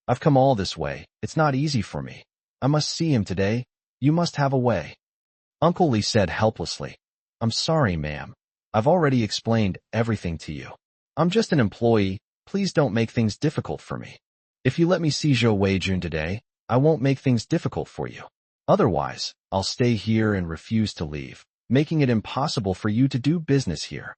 I've come all this way. It's not easy for me. I must see him today. You must have a way. Uncle Li said helplessly. I'm sorry, ma'am. I've already explained everything to you. I'm just an employee. Please don't make things difficult for me. If you let me see Zhou Weijun today, I won't make things difficult for you. Otherwise, I'll stay here and refuse to leave, making it impossible for you to do business here.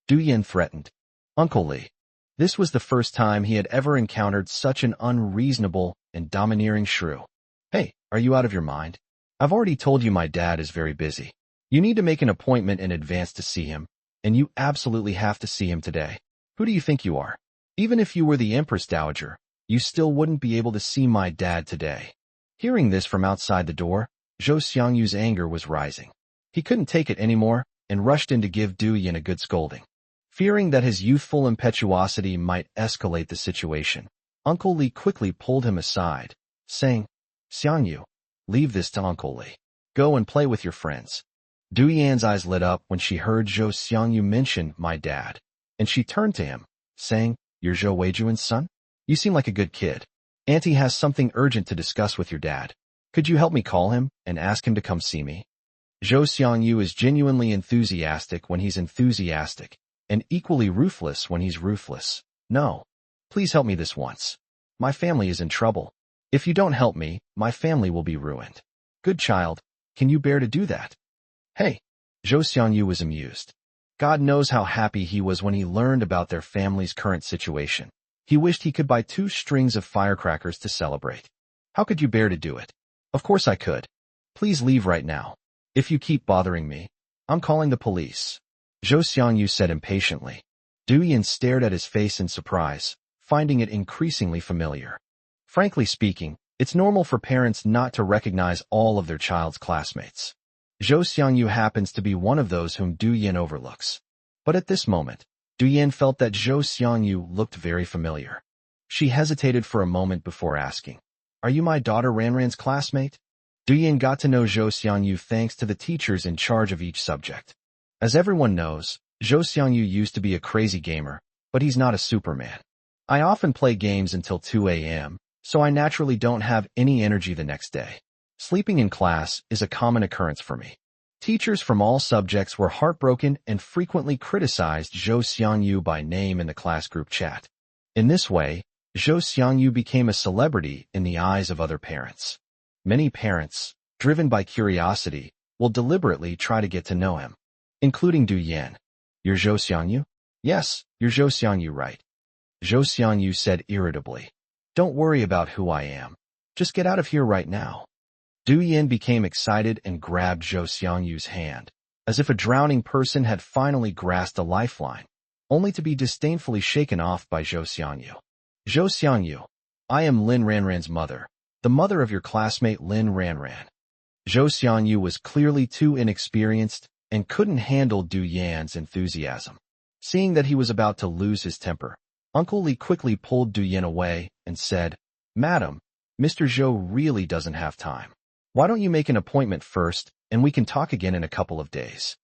Du Yan threatened. Uncle Li. This was the first time he had ever encountered such an unreasonable and domineering shrew. Hey, are you out of your mind? I've already told you my dad is very busy. You need to make an appointment in advance to see him, and you absolutely have to see him today. Who do you think you are? Even if you were the Empress Dowager, you still wouldn't be able to see my dad today. Hearing this from outside the door, Zhou Xiangyu's anger was rising. He couldn't take it anymore and rushed in to give Du Yan a good scolding. Fearing that his youthful impetuosity might escalate the situation, Uncle Li quickly pulled him aside, saying, Xiangyu, leave this to Uncle Li. Go and play with your friends. Du Yan's eyes lit up when she heard Zhou Xiangyu mention my dad, and she turned to him, saying, You're Zhou Weijun's son? You seem like a good kid. Auntie has something urgent to discuss with your dad. Could you help me call him and ask him to come see me? Zhou Xiangyu is genuinely enthusiastic when he's enthusiastic, and equally ruthless when he's ruthless. No. Please help me this once. My family is in trouble. If you don't help me, my family will be ruined. Good child, can you bear to do that? Hey. Zhou Xiangyu was amused. God knows how happy he was when he learned about their family's current situation. He wished he could buy 2 strings of firecrackers to celebrate. How could you bear to do it? Of course I could. Please leave right now. If you keep bothering me, I'm calling the police. Zhou Xiangyu said impatiently. Du Yan stared at his face in surprise, finding it increasingly familiar. Frankly speaking, it's normal for parents not to recognize all of their child's classmates. Zhou Xiangyu happens to be one of those whom Du Yan overlooks. But at this moment, Du Yan felt that Zhou Xiangyu looked very familiar. She hesitated for a moment before asking, "Are you my daughter Ranran's classmate?" Du Yan got to know Zhou Xiangyu thanks to the teachers in charge of each subject. As everyone knows, Zhou Xiangyu used to be a crazy gamer, but he's not a Superman. I often play games until 2 a.m., so I naturally don't have any energy the next day. Sleeping in class is a common occurrence for me. Teachers from all subjects were heartbroken and frequently criticized Zhou Xiangyu by name in the class group chat. In this way, Zhou Xiangyu became a celebrity in the eyes of other parents. Many parents, driven by curiosity, will deliberately try to get to know him, including Du Yan. You're Zhou Xiangyu? Yes, you're Zhou Xiangyu, right? Zhou Xiangyu said irritably. Don't worry about who I am. Just get out of here right now. Du Yan became excited and grabbed Zhou Xiangyu's hand, as if a drowning person had finally grasped a lifeline, only to be disdainfully shaken off by Zhou Xiangyu. Zhou Xiangyu, I am Lin Ranran's mother, the mother of your classmate Lin Ranran. Zhou Xiangyu was clearly too inexperienced and couldn't handle Du Yan's enthusiasm. Seeing that he was about to lose his temper, Uncle Li quickly pulled Du Yan away and said, Madam, Mr. Zhou really doesn't have time. Why don't you make an appointment first, and we can talk again in a couple of days.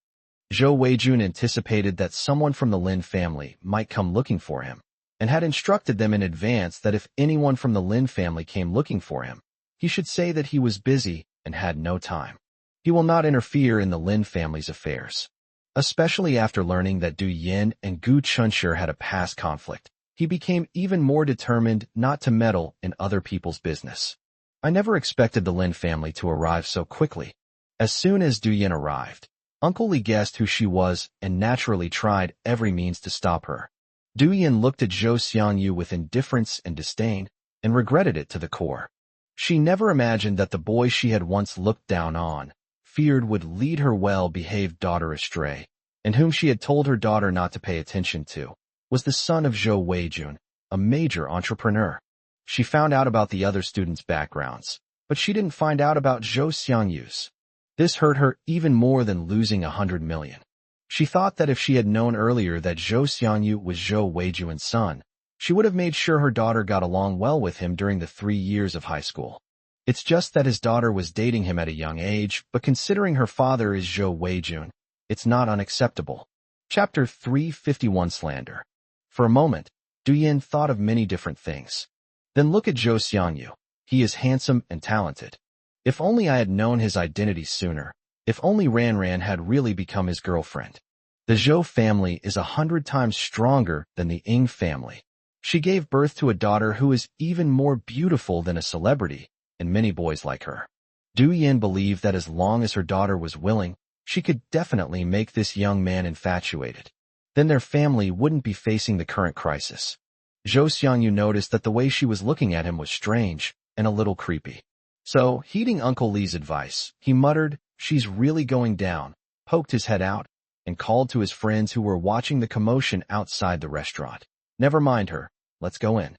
Zhou Weijun anticipated that someone from the Lin family might come looking for him, and had instructed them in advance that if anyone from the Lin family came looking for him, he should say that he was busy and had no time. He will not interfere in the Lin family's affairs. Especially after learning that Du Yan and Gu Chunshi had a past conflict, he became even more determined not to meddle in other people's business. I never expected the Lin family to arrive so quickly. As soon as Du Yan arrived, Uncle Li guessed who she was and naturally tried every means to stop her. Du Yan looked at Zhou Xiangyu with indifference and disdain, and regretted it to the core. She never imagined that the boy she had once looked down on, feared would lead her well-behaved daughter astray, and whom she had told her daughter not to pay attention to, was the son of Zhou Weijun, a major entrepreneur. She found out about the other students' backgrounds, but she didn't find out about Zhou Xiangyu's. This hurt her even more than losing 100 million. She thought that if she had known earlier that Zhou Xiangyu was Zhou Weijun's son, she would have made sure her daughter got along well with him during the 3 years of high school. It's just that his daughter was dating him at a young age, but considering her father is Zhou Weijun, it's not unacceptable. Chapter 351 Slander. For a moment, Du Yan thought of many different things. Then look at Zhou Xiangyu. He is handsome and talented. If only I had known his identity sooner. If only Ranran had really become his girlfriend. The Zhou family is 100 times stronger than the Ying family. She gave birth to a daughter who is even more beautiful than a celebrity, and many boys like her. Du Yan believed that as long as her daughter was willing, she could definitely make this young man infatuated. Then their family wouldn't be facing the current crisis. Zhou Xiangyu noticed that the way she was looking at him was strange and a little creepy. So, heeding Uncle Li's advice, he muttered, "She's really going down," poked his head out, and called to his friends who were watching the commotion outside the restaurant. "Never mind her. Let's go in.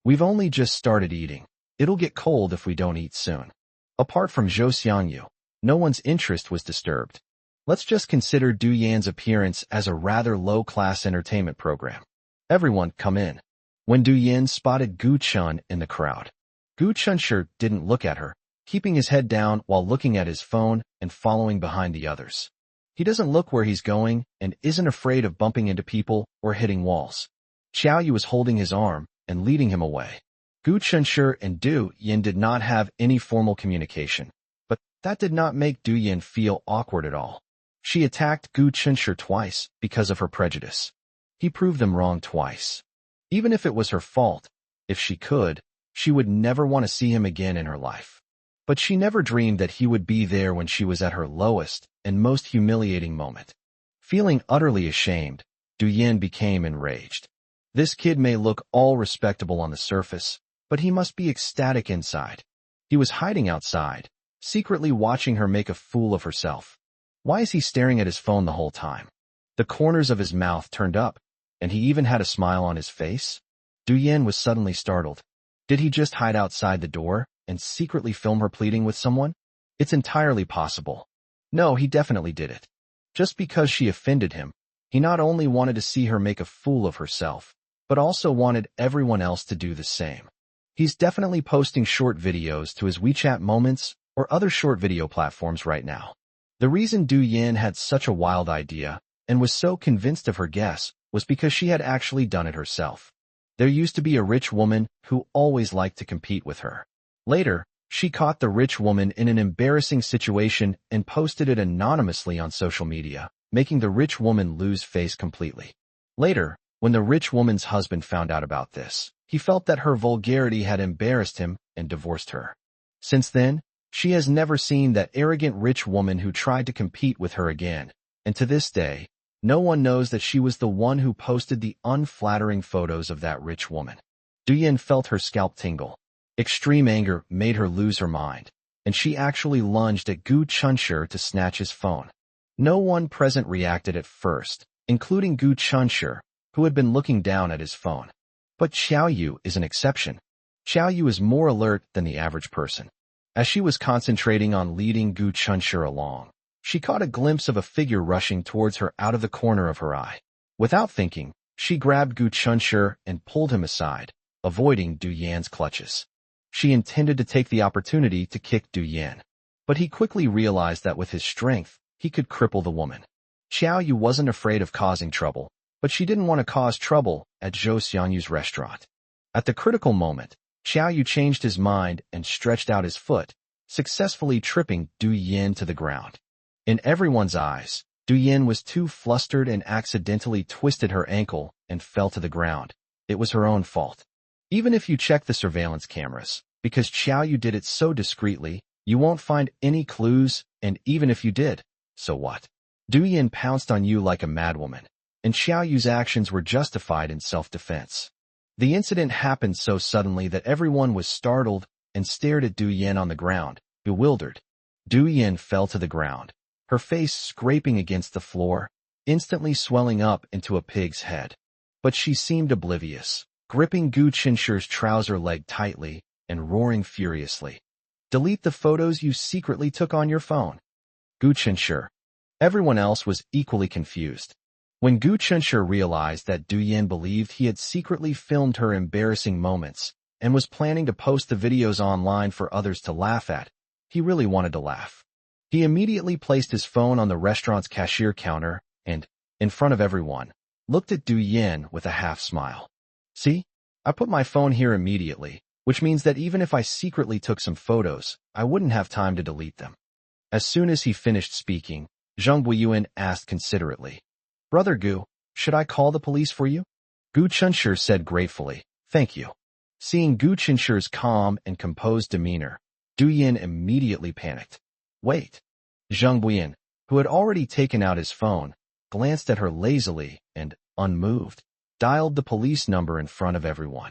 We've only just started eating. It'll get cold if we don't eat soon." Apart from Zhou Xiangyu, no one's interest was disturbed. Let's just consider Du Yan's appearance as a rather low-class entertainment program. Everyone, come in. When Du Yan spotted Gu Chun in the crowd, Gu Chunshi didn't look at her, keeping his head down while looking at his phone and following behind the others. He doesn't look where he's going and isn't afraid of bumping into people or hitting walls. Xiaoyu was holding his arm, and leading him away. Gu Chunshi and Du Yin did not have any formal communication, but that did not make Du Yin feel awkward at all. She attacked Gu Chunshi twice because of her prejudice. He proved them wrong twice. Even if it was her fault, if she could, she would never want to see him again in her life. But she never dreamed that he would be there when she was at her lowest and most humiliating moment. Feeling utterly ashamed, Du Yin became enraged. This kid may look all respectable on the surface, but he must be ecstatic inside. He was hiding outside, secretly watching her make a fool of herself. Why is he staring at his phone the whole time? The corners of his mouth turned up, and he even had a smile on his face. Du Yin was suddenly startled. Did he just hide outside the door and secretly film her pleading with someone? It's entirely possible. No, he definitely did it. Just because she offended him, he not only wanted to see her make a fool of herself, but also wanted everyone else to do the same. He's definitely posting short videos to his WeChat Moments or other short video platforms right now. The reason Du Yin had such a wild idea and was so convinced of her guess was because she had actually done it herself. There used to be a rich woman who always liked to compete with her. Later, she caught the rich woman in an embarrassing situation and posted it anonymously on social media, making the rich woman lose face completely. Later, when the rich woman's husband found out about this, he felt that her vulgarity had embarrassed him and divorced her. Since then, she has never seen that arrogant rich woman who tried to compete with her again, and to this day, no one knows that she was the one who posted the unflattering photos of that rich woman. Du Yin felt her scalp tingle. Extreme anger made her lose her mind, and she actually lunged at Gu Chunshi to snatch his phone. No one present reacted at first, including Gu Chunshi, who had been looking down at his phone. But Xiao Yu is an exception. Xiao Yu is more alert than the average person. As she was concentrating on leading Gu Chunshi along, she caught a glimpse of a figure rushing towards her out of the corner of her eye. Without thinking, she grabbed Gu Chunshi and pulled him aside, avoiding Du Yan's clutches. She intended to take the opportunity to kick Du Yan, but he quickly realized that with his strength, he could cripple the woman. Xiao Yu wasn't afraid of causing trouble, but she didn't want to cause trouble at Zhou Xiangyu's restaurant. At the critical moment, Xiao Yu changed his mind and stretched out his foot, successfully tripping Du Yan to the ground. In everyone's eyes, Du Yan was too flustered and accidentally twisted her ankle and fell to the ground. It was her own fault. Even if you check the surveillance cameras, because Xiao Yu did it so discreetly, you won't find any clues, and even if you did, so what? Du Yan pounced on you like a madwoman, and Xiao Yu's actions were justified in self-defense. The incident happened so suddenly that everyone was startled and stared at Du Yan on the ground, bewildered. Du Yan fell to the ground, her face scraping against the floor, instantly swelling up into a pig's head. But she seemed oblivious, gripping Gu Chunshi's trouser leg tightly and roaring furiously. Delete the photos you secretly took on your phone. Gu Chunshi. Everyone else was equally confused. When Gu Chunshi realized that Du Yan believed he had secretly filmed her embarrassing moments and was planning to post the videos online for others to laugh at, he really wanted to laugh. He immediately placed his phone on the restaurant's cashier counter and, in front of everyone, looked at Du Yan with a half-smile. See? I put my phone here immediately, which means that even if I secretly took some photos, I wouldn't have time to delete them. As soon as he finished speaking, Zhang Buiyuan asked considerately, "Brother Gu, should I call the police for you?" Gu Chunshi said gratefully, "Thank you." Seeing Gu Chunshi's calm and composed demeanor, Du Yan immediately panicked. Wait. Zhang Buiyuan, who had already taken out his phone, glanced at her lazily and, unmoved, dialed the police number in front of everyone.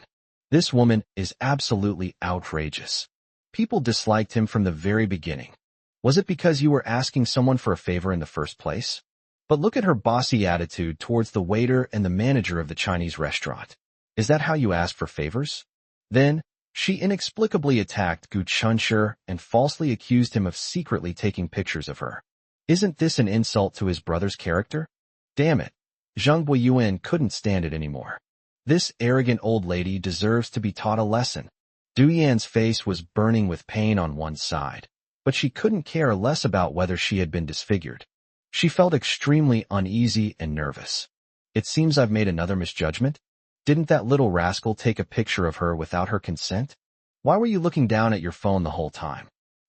This woman is absolutely outrageous. People disliked him from the very beginning. Was it because you were asking someone for a favor in the first place? But look at her bossy attitude towards the waiter and the manager of the Chinese restaurant. Is that how you ask for favors? Then, she inexplicably attacked Gu Chunshi and falsely accused him of secretly taking pictures of her. Isn't this an insult to his brother's character? Damn it. Zhang Buiyuan couldn't stand it anymore. This arrogant old lady deserves to be taught a lesson. Du Yan's face was burning with pain on one side, but she couldn't care less about whether she had been disfigured. She felt extremely uneasy and nervous. It seems I've made another misjudgment. Didn't that little rascal take a picture of her without her consent? Why were you looking down at your phone the whole time?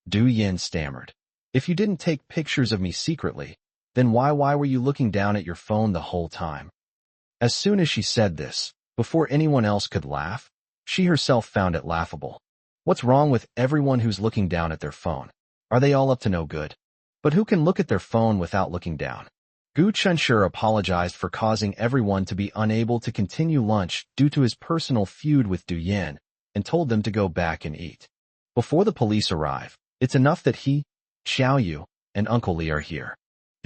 Du Yin stammered. If you didn't take pictures of me secretly, then why were you looking down at your phone the whole time? As soon as she said this, before anyone else could laugh, she herself found it laughable. What's wrong with everyone who's looking down at their phone? Are they all up to no good? But who can look at their phone without looking down? Gu Chunshur apologized for causing everyone to be unable to continue lunch due to his personal feud with Du Yin, and told them to go back and eat. Before the police arrive, it's enough that he, Xiao Yu, and Uncle Li are here.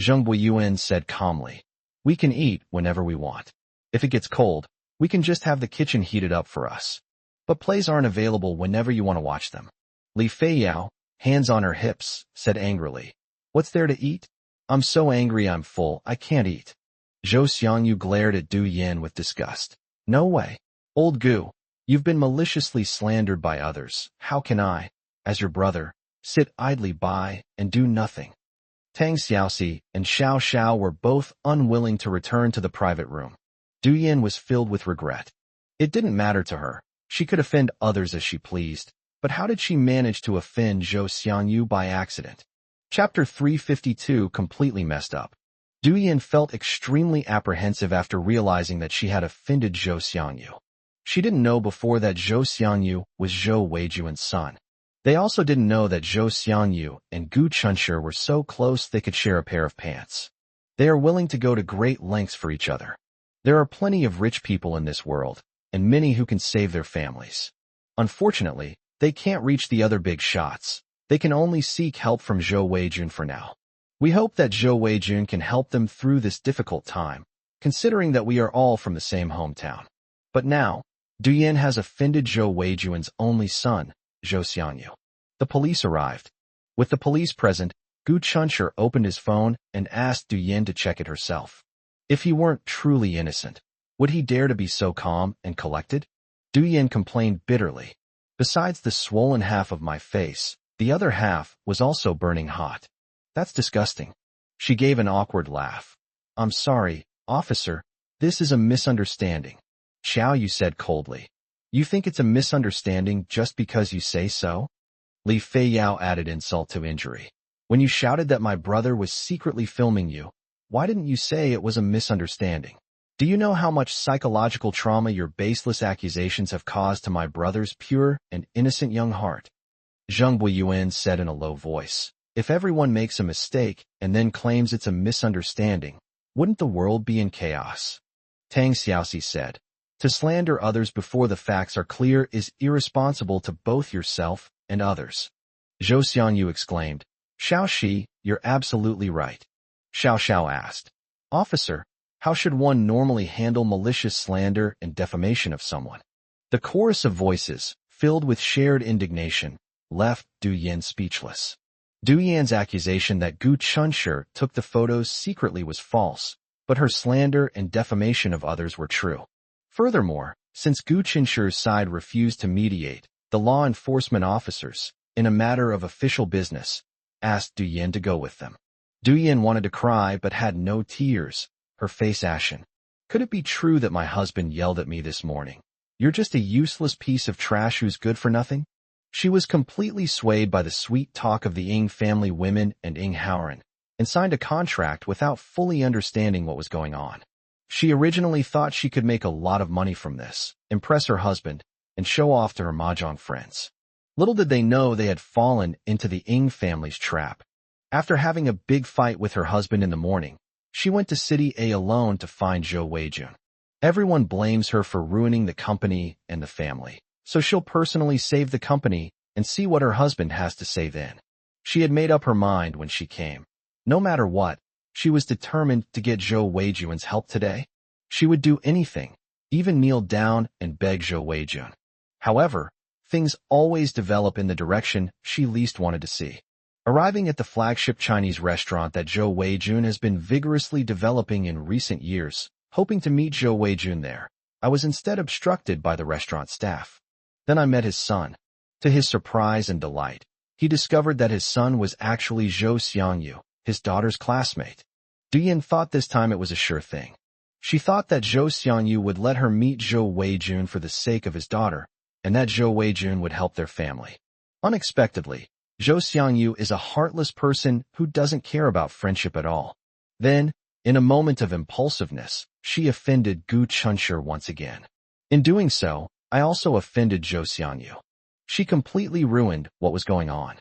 Zheng Buiyuan said calmly. We can eat whenever we want. If it gets cold, we can just have the kitchen heated up for us. But plays aren't available whenever you want to watch them. Li Feiyao, hands on her hips, said angrily. What's there to eat? I'm so angry I'm full, I can't eat. Zhou Xiangyu glared at Du Yin with disgust. No way. Old Gu, you've been maliciously slandered by others. How can I, as your brother, sit idly by and do nothing? Tang Xiaoxi and Xiao Xiao were both unwilling to return to the private room. Du Yin was filled with regret. It didn't matter to her. She could offend others as she pleased, but how did she manage to offend Zhou Xiangyu by accident? Chapter 352 completely messed up. Du Yin felt extremely apprehensive after realizing that she had offended Zhou Xiangyu. She didn't know before that Zhou Xiangyu was Zhou Weijuan's son. They also didn't know that Zhou Xiangyu and Gu Chunshur were so close they could share a pair of pants. They are willing to go to great lengths for each other. There are plenty of rich people in this world, and many who can save their families. Unfortunately, they can't reach the other big shots. They can only seek help from Zhou Weijun for now. We hope that Zhou Weijun can help them through this difficult time, considering that we are all from the same hometown. But now, Du Yin has offended Zhou Weijun's only son, Zhou Xiangyu. The police arrived. With the police present, Gu Chunshur opened his phone and asked Du Yin to check it herself. If he weren't truly innocent, would he dare to be so calm and collected? Du Yin complained bitterly. Besides the swollen half of my face, the other half was also burning hot. That's disgusting. She gave an awkward laugh. I'm sorry, officer. This is a misunderstanding. Xiao Yu said coldly. You think it's a misunderstanding just because you say so? Li Feiyao added insult to injury. When you shouted that my brother was secretly filming you, why didn't you say it was a misunderstanding? Do you know how much psychological trauma your baseless accusations have caused to my brother's pure and innocent young heart? Zheng Buiyuan said in a low voice. If everyone makes a mistake and then claims it's a misunderstanding, wouldn't the world be in chaos? Tang Xiaoxi said. To slander others before the facts are clear is irresponsible to both yourself and others. Zhou Xiangyu exclaimed. Xiao Shi, you're absolutely right. Xiao Xiao asked. Officer, how should one normally handle malicious slander and defamation of someone? The chorus of voices, filled with shared indignation, left Du Yin speechless. Du Yin's accusation that Gu Chunshur took the photos secretly was false, but her slander and defamation of others were true. Furthermore, since Gu Chunshur's side refused to mediate, the law enforcement officers, in a matter of official business, asked Du Yin to go with them. Du Yin wanted to cry but had no tears, her face ashen. Could it be true that my husband yelled at me this morning? You're just a useless piece of trash who's good for nothing? She was completely swayed by the sweet talk of the Ng family women and Ng Haoran, and signed a contract without fully understanding what was going on. She originally thought she could make a lot of money from this, impress her husband, and show off to her mahjong friends. Little did they know they had fallen into the Ng family's trap. After having a big fight with her husband in the morning, she went to City A alone to find Zhou Weijun. Everyone blames her for ruining the company and the family, so she'll personally save the company and see what her husband has to say then. She had made up her mind when she came. No matter what, she was determined to get Zhou Weijun's help today. She would do anything, even kneel down and beg Zhou Weijun. However, things always develop in the direction she least wanted to see. Arriving at the flagship Chinese restaurant that Zhou Weijun has been vigorously developing in recent years, hoping to meet Zhou Weijun there, I was instead obstructed by the restaurant staff. Then I met his son. To his surprise and delight, he discovered that his son was actually Zhou Xiangyu, his daughter's classmate. Du Yin thought this time it was a sure thing. She thought that Zhou Xiangyu would let her meet Zhou Weijun for the sake of his daughter, and that Zhou Weijun would help their family. Unexpectedly, Zhou Xiangyu is a heartless person who doesn't care about friendship at all. Then, in a moment of impulsiveness, she offended Gu Chunshi once again. In doing so, I also offended Zhou Xiangyu. She completely ruined what was going on.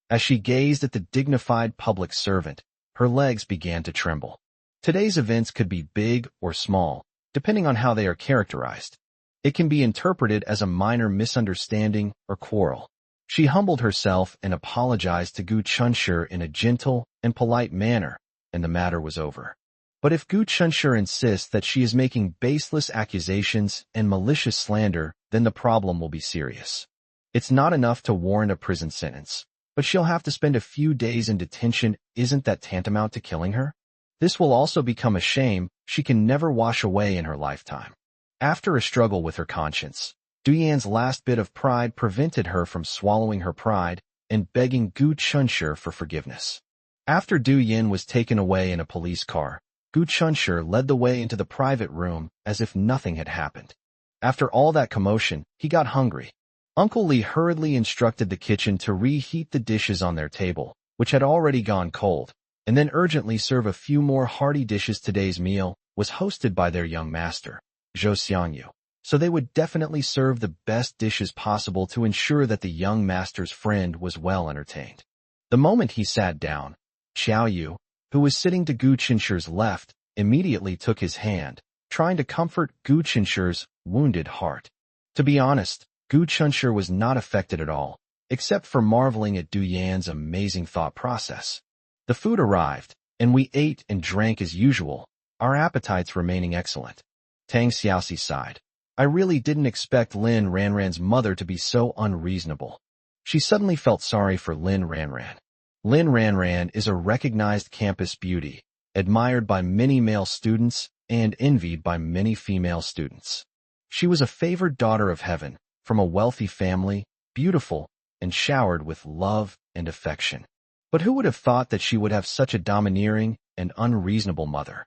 As she gazed at the dignified public servant, her legs began to tremble. Today's events could be big or small, depending on how they are characterized. It can be interpreted as a minor misunderstanding or quarrel. She humbled herself and apologized to Gu Chunshi in a gentle and polite manner, and the matter was over. But if Gu Chunshi insists that she is making baseless accusations and malicious slander, then the problem will be serious. It's not enough to warrant a prison sentence, but she'll have to spend a few days in detention. Isn't that tantamount to killing her? This will also become a shame she can never wash away in her lifetime. After a struggle with her conscience, Du Yan's last bit of pride prevented her from swallowing her pride and begging Gu Chunshi for forgiveness. After Du Yan was taken away in a police car, Gu Chunshi led the way into the private room as if nothing had happened. After all that commotion, he got hungry. Uncle Li hurriedly instructed the kitchen to reheat the dishes on their table, which had already gone cold, and then urgently serve a few more hearty dishes. Today's meal was hosted by their young master, Zhou Xiangyu, so they would definitely serve the best dishes possible to ensure that the young master's friend was well entertained. The moment he sat down, Xiao Yu, who was sitting to Gu Qinshi's left, immediately took his hand, trying to comfort Gu Qinshi's wounded heart. To be honest, Gu Chunshi was not affected at all, except for marveling at Du Yan's amazing thought process. The food arrived, and we ate and drank as usual, our appetites remaining excellent. Tang Xiaoxi sighed. I really didn't expect Lin Ranran's mother to be so unreasonable. She suddenly felt sorry for Lin Ranran. Lin Ranran is a recognized campus beauty, admired by many male students and envied by many female students. She was a favored daughter of heaven, from a wealthy family, beautiful, and showered with love and affection. But who would have thought that she would have such a domineering and unreasonable mother?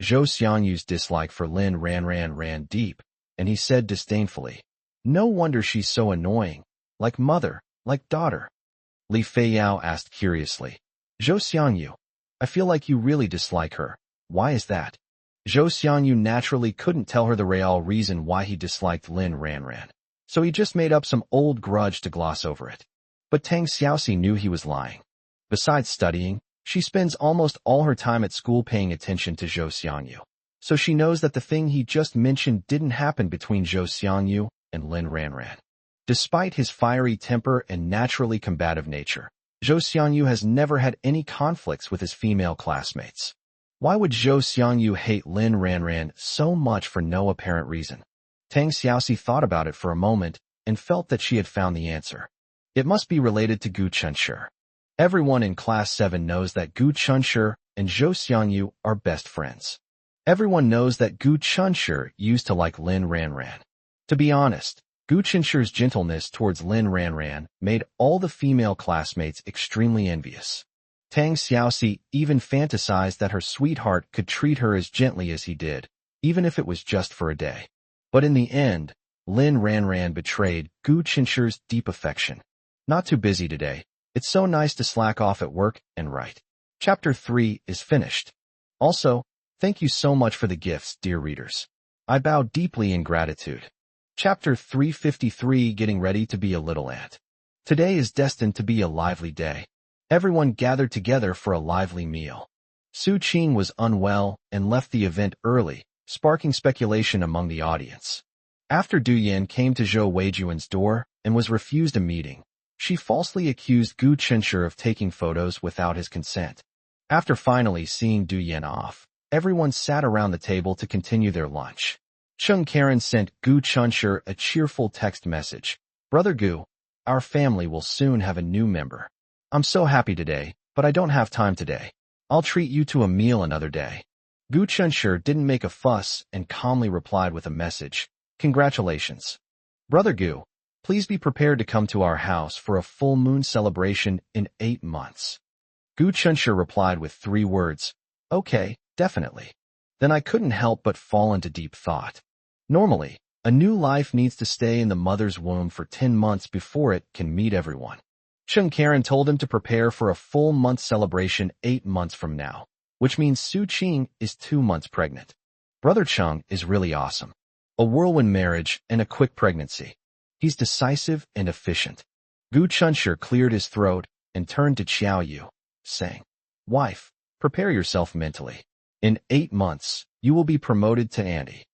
Zhou Xiangyu's dislike for Lin Ranran ran deep, and he said disdainfully, "No wonder she's so annoying, like mother, like daughter." Li Feiyao asked curiously, "Zhou Xiangyu, I feel like you really dislike her. Why is that?" Zhou Xiangyu naturally couldn't tell her the real reason why he disliked Lin Ranran, so he just made up some old grudge to gloss over it. But Tang Xiaoxi knew he was lying. Besides studying, she spends almost all her time at school paying attention to Zhou Xiangyu, so she knows that the thing he just mentioned didn't happen between Zhou Xiangyu and Lin Ranran. Despite his fiery temper and naturally combative nature, Zhou Xiangyu has never had any conflicts with his female classmates. Why would Zhou Xiangyu hate Lin Ranran so much for no apparent reason? Tang Xiaoxi thought about it for a moment and felt that she had found the answer. It must be related to Gu Chunshi. Everyone in Class 7 knows that Gu Chunshi and Zhou Xiangyu are best friends. Everyone knows that Gu Chunshi used to like Lin Ranran. To be honest, Gu Qinshi's gentleness towards Lin Ranran made all the female classmates extremely envious. Tang Xiaoxi even fantasized that her sweetheart could treat her as gently as he did, even if it was just for a day. But in the end, Lin Ranran betrayed Gu Qinshi's deep affection. Not too busy today. It's so nice to slack off at work and write. Chapter 3 is finished. Also, thank you so much for the gifts, dear readers. I bow deeply in gratitude. Chapter 353, Getting Ready to be a Little Ant. Today is destined to be a lively day. Everyone gathered together for a lively meal. Su Qing was unwell and left the event early, sparking speculation among the audience. After Du Yan came to Zhou Weijun's door and was refused a meeting, she falsely accused Gu Chunshi of taking photos without his consent. After finally seeing Du Yan off, everyone sat around the table to continue their lunch. Chung Karen sent Gu Chunshi a cheerful text message. "Brother Gu, our family will soon have a new member. I'm so happy today, but I don't have time today. I'll treat you to a meal another day." Gu Chunshi didn't make a fuss and calmly replied with a message. "Congratulations. Brother Gu, please be prepared to come to our house for a full moon celebration in 8 months. Gu Chunshi replied with 3 words. "Okay, definitely." Then I couldn't help but fall into deep thought. Normally, a new life needs to stay in the mother's womb for 10 months before it can meet everyone. Chung Karen told him to prepare for a full month celebration 8 months from now, which means Su Qing is 2 months pregnant. Brother Chung is really awesome. A whirlwind marriage and a quick pregnancy. He's decisive and efficient. Gu Chunshur cleared his throat and turned to Xiao Yu, saying, "Wife, prepare yourself mentally. In 8 months, you will be promoted to auntie."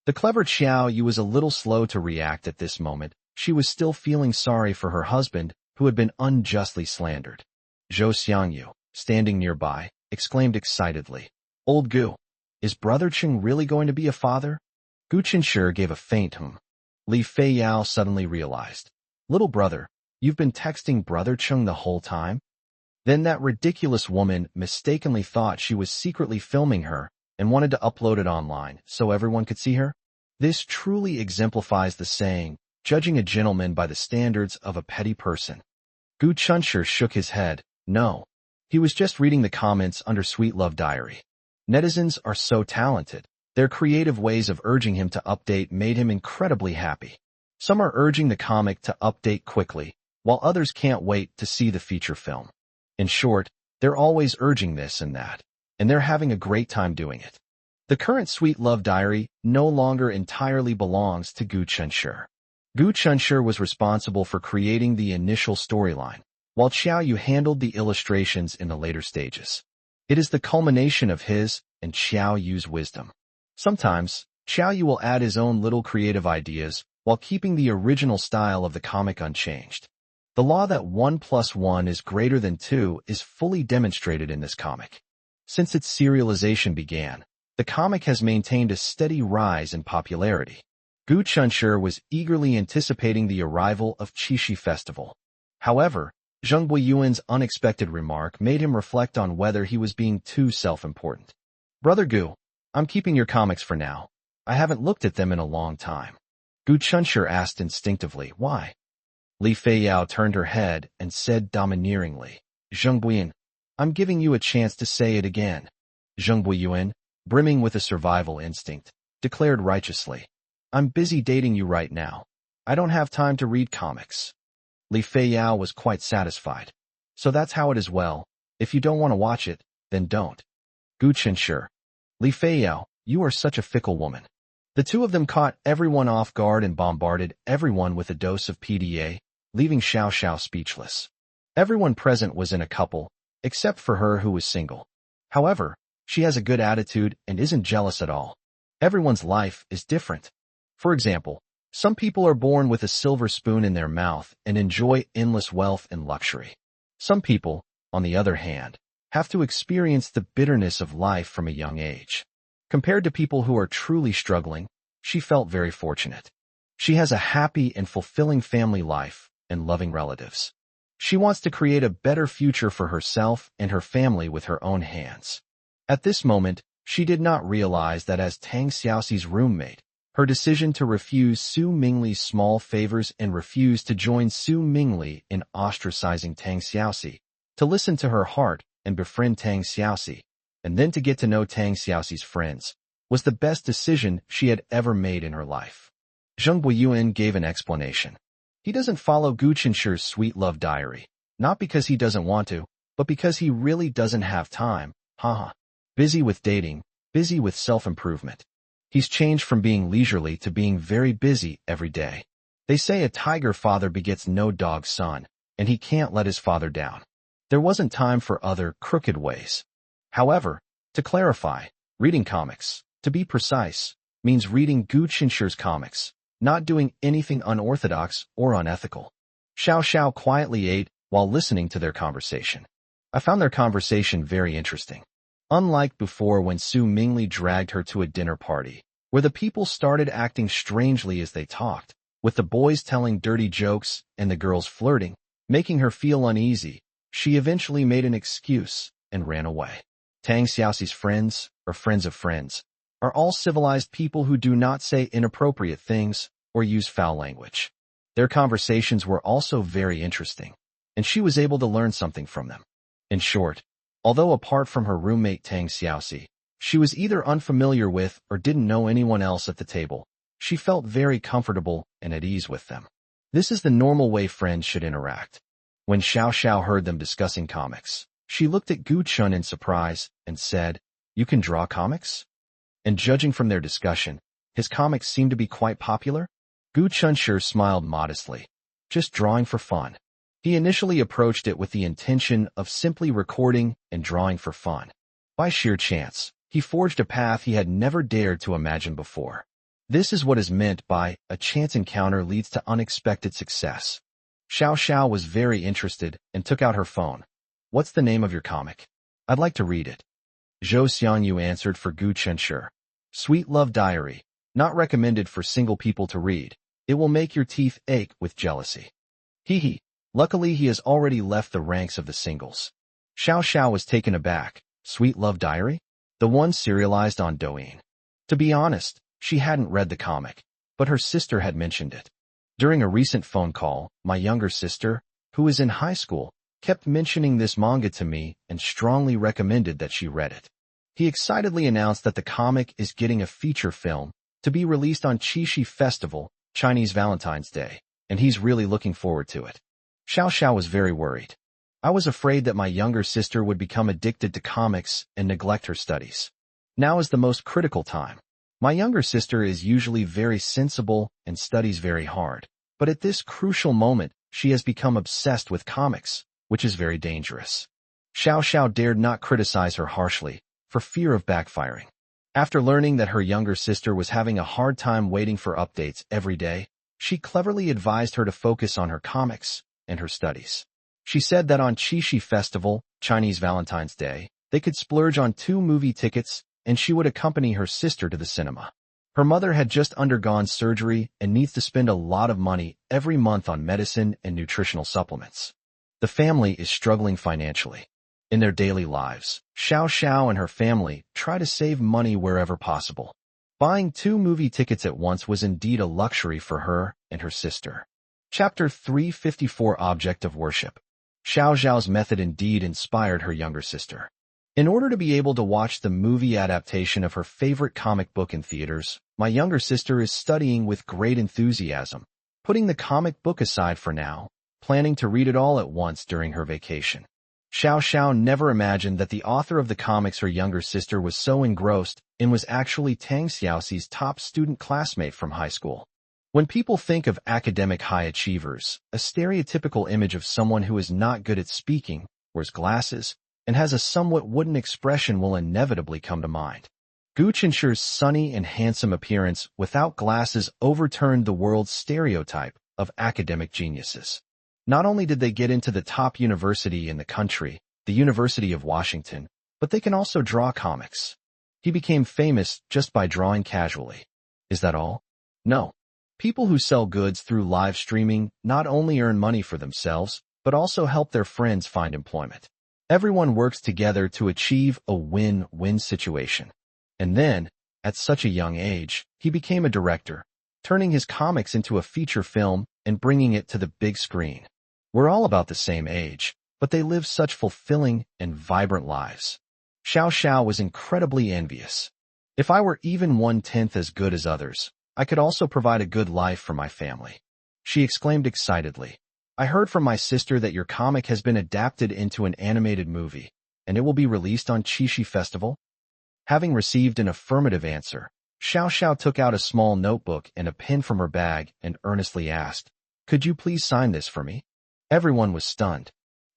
The clever Xiao Yu was a little slow to react at this moment. She was still feeling sorry for her husband, who had been unjustly slandered. Zhou Xiangyu, standing nearby, exclaimed excitedly, "Old Gu, is Brother Chung really going to be a father?" Gu Chunshur gave a faint hum. Li Feiyao suddenly realized, "Little brother, you've been texting Brother Chung the whole time?" Then that ridiculous woman mistakenly thought she was secretly filming her and wanted to upload it online so everyone could see her. This truly exemplifies the saying, judging a gentleman by the standards of a petty person. Gu Chunshur shook his head. No. He was just reading the comments under Sweet Love Diary. Netizens are so talented. Their creative ways of urging him to update made him incredibly happy. Some are urging the comic to update quickly, while others can't wait to see the feature film. In short, they're always urging this and that, and they're having a great time doing it. The current Sweet Love Diary no longer entirely belongs to Gu Chunshur. Gu Chunshur was responsible for creating the initial storyline, while Xiao Yu handled the illustrations in the later stages. It is the culmination of his and Xiao Yu's wisdom. Sometimes, Xiao Yu will add his own little creative ideas while keeping the original style of the comic unchanged. The law that 1 + 1 is greater than 2 is fully demonstrated in this comic. Since its serialization began, the comic has maintained a steady rise in popularity. Gu Chunshur was eagerly anticipating the arrival of Qixi Festival. However, Zheng Buiyuan's unexpected remark made him reflect on whether he was being too self-important. "Brother Gu, I'm keeping your comics for now. I haven't looked at them in a long time." Gu Chunshur asked instinctively, "Why?" Li Feiyao turned her head and said domineeringly, "Zheng Buiyuan, I'm giving you a chance to say it again." Zheng Buiyuan, brimming with a survival instinct, declared righteously, "I'm busy dating you right now. I don't have time to read comics." Li Feiyao was quite satisfied. "So that's how it is. Well, if you don't want to watch it, then don't." Gu Chunshur, "Li Feiyao, you are such a fickle woman." The two of them caught everyone off guard and bombarded everyone with a dose of PDA, leaving Xiao Xiao speechless. Everyone present was in a couple, except for her who was single. However, she has a good attitude and isn't jealous at all. Everyone's life is different. For example, some people are born with a silver spoon in their mouth and enjoy endless wealth and luxury. Some people, on the other hand, have to experience the bitterness of life from a young age. Compared to people who are truly struggling, she felt very fortunate. She has a happy and fulfilling family life and loving relatives. She wants to create a better future for herself and her family with her own hands. At this moment, she did not realize that as Tang Xiaoxi's roommate, her decision to refuse Su Mingli's small favors and refuse to join Su Mingli in ostracizing Tang Xiaoxi, to listen to her heart and befriend Tang Xiaoxi, and then to get to know Tang Xiaoxi's friends, was the best decision she had ever made in her life. Zheng Buiyuan gave an explanation. He doesn't follow Gu Chunshur's Sweet Love Diary, not because he doesn't want to, but because he really doesn't have time, haha. Busy with dating, busy with self-improvement. He's changed from being leisurely to being very busy every day. They say a tiger father begets no dog son, and he can't let his father down. There wasn't time for other crooked ways. However, to clarify, reading comics, to be precise, means reading Gu Chunshur's comics, not doing anything unorthodox or unethical. Xiao Xiao quietly ate while listening to their conversation. I found their conversation very interesting. Unlike before when Su Mingli dragged her to a dinner party, where the people started acting strangely as they talked, with the boys telling dirty jokes and the girls flirting, making her feel uneasy, she eventually made an excuse and ran away. Tang Xiaoxi's friends, or friends of friends, are all civilized people who do not say inappropriate things or use foul language. Their conversations were also very interesting, and she was able to learn something from them. In short, although apart from her roommate Tang Xiaoxi, She was either unfamiliar with or didn't know anyone else at the table. She felt very comfortable and at ease with them. This is the normal way friends should interact. When Xiao Xiao heard them discussing comics, she looked at Gu Chun in surprise and said, "You can draw comics?" And judging from their discussion, his comics seemed to be quite popular. Gu Chunshur smiled modestly. Just drawing for fun. He initially approached it with the intention of simply recording and drawing for fun. By sheer chance, he forged a path he had never dared to imagine before. This is what is meant by a chance encounter leads to unexpected success. Xiao Xiao was very interested and took out her phone. "What's the name of your comic? I'd like to read it." Zhou Xiangyu answered for Gu Chunshur. "Sweet Love Diary. Not recommended for single people to read. It will make your teeth ache with jealousy." Hee hee. Luckily he has already left the ranks of the singles. Xiao Xiao was taken aback. Sweet Love Diary? The one serialized on Douyin. To be honest, she hadn't read the comic, but her sister had mentioned it. During a recent phone call, my younger sister, who is in high school, kept mentioning this manga to me and strongly recommended that she read it. He excitedly announced that the comic is getting a feature film to be released on Qixi Festival, Chinese Valentine's Day, and he's really looking forward to it. Xiao Xiao was very worried. I was afraid that my younger sister would become addicted to comics and neglect her studies. Now is the most critical time. My younger sister is usually very sensible and studies very hard, but at this crucial moment, she has become obsessed with comics, which is very dangerous. Xiao Xiao dared not criticize her harshly, for fear of backfiring. After learning that her younger sister was having a hard time waiting for updates every day, she cleverly advised her to focus on her comics and her studies. She said that on Qixi Festival, Chinese Valentine's Day, they could splurge on 2 movie tickets and she would accompany her sister to the cinema. Her mother had just undergone surgery and needs to spend a lot of money every month on medicine and nutritional supplements. The family is struggling financially. In their daily lives, Xiao Xiao and her family try to save money wherever possible. Buying 2 movie tickets at once was indeed a luxury for her and her sister. Chapter 354 Object of Worship. Xiao Xiao's method indeed inspired her younger sister. In order to be able to watch the movie adaptation of her favorite comic book in theaters, my younger sister is studying with great enthusiasm, putting the comic book aside for now, planning to read it all at once during her vacation. Xiao Xiao never imagined that the author of the comics her younger sister was so engrossed in was actually Tang Xiaoxi's top student classmate from high school. When people think of academic high achievers, a stereotypical image of someone who is not good at speaking, wears glasses, and has a somewhat wooden expression will inevitably come to mind. Gu Chenshur's sunny and handsome appearance without glasses overturned the world's stereotype of academic geniuses. Not only did they get into the top university in the country, the University of Washington, but they can also draw comics. He became famous just by drawing casually. Is that all? No. People who sell goods through live streaming not only earn money for themselves, but also help their friends find employment. Everyone works together to achieve a win-win situation. And then, at such a young age, he became a director, turning his comics into a feature film and bringing it to the big screen. We're all about the same age, but they live such fulfilling and vibrant lives. Xiao Xiao was incredibly envious. If I were even 1/10 as good as others, I could also provide a good life for my family. She exclaimed excitedly. I heard from my sister that your comic has been adapted into an animated movie, and it will be released on Qixi Festival? Having received an affirmative answer, Xiao Xiao took out a small notebook and a pen from her bag and earnestly asked, "Could you please sign this for me?" Everyone was stunned.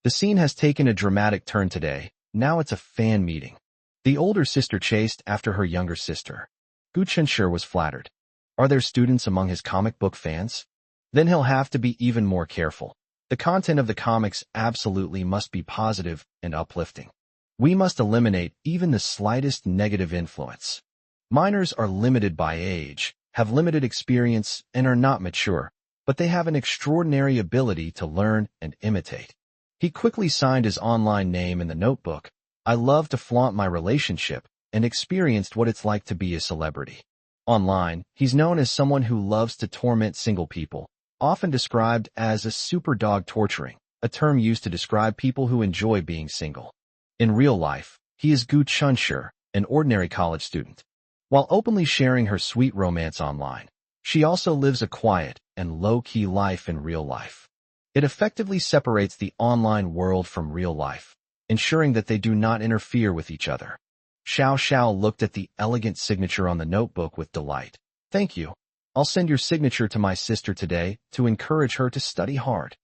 The scene has taken a dramatic turn today. Now it's a fan meeting. The older sister chased after her younger sister. Gu Chenshur was flattered. Are there students among his comic book fans? Then he'll have to be even more careful. The content of the comics absolutely must be positive and uplifting. We must eliminate even the slightest negative influence. Minors are limited by age, have limited experience, and are not mature, but they have an extraordinary ability to learn and imitate. He quickly signed his online name in the notebook. I love to flaunt my relationship and experienced what it's like to be a celebrity. Online, he's known as someone who loves to torment single people, often described as a super dog torturing, a term used to describe people who enjoy being single. In real life, he is Gu Chunshur, an ordinary college student. While openly sharing her sweet romance online, she also lives a quiet and low-key life in real life. It effectively separates the online world from real life, ensuring that they do not interfere with each other. Xiao Xiao looked at the elegant signature on the notebook with delight. Thank you. I'll send your signature to my sister today to encourage her to study hard.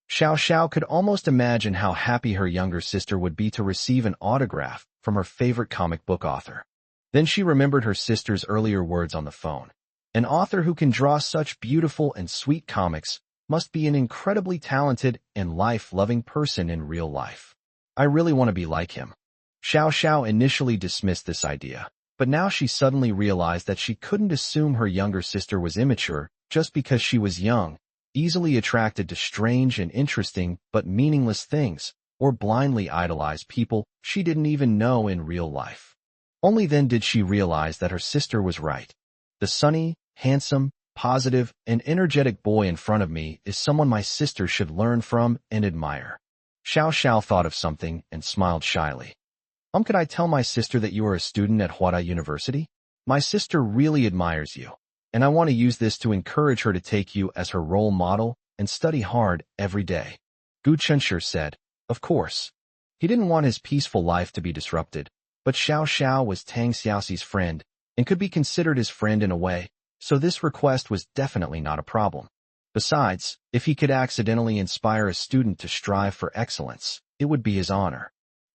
Xiao Xiao could almost imagine how happy her younger sister would be to receive an autograph from her favorite comic book author. Then she remembered her sister's earlier words on the phone. An author who can draw such beautiful and sweet comics must be an incredibly talented and life-loving person in real life. I really want to be like him. Xiao Xiao initially dismissed this idea, but now she suddenly realized that she couldn't assume her younger sister was immature just because she was young, easily attracted to strange and interesting but meaningless things, or blindly idolize people she didn't even know in real life. Only then did she realize that her sister was right. The sunny, handsome, positive, and energetic boy in front of me is someone my sister should learn from and admire. Xiao Xiao thought of something and smiled shyly. Could I tell my sister that you are a student at Huada University? My sister really admires you, and I want to use this to encourage her to take you as her role model and study hard every day. Gu Chunshir said, of course. He didn't want his peaceful life to be disrupted, but Xiao Xiao was Tang Xiaoxi's friend and could be considered his friend in a way, so this request was definitely not a problem. Besides, if he could accidentally inspire a student to strive for excellence, it would be his honor.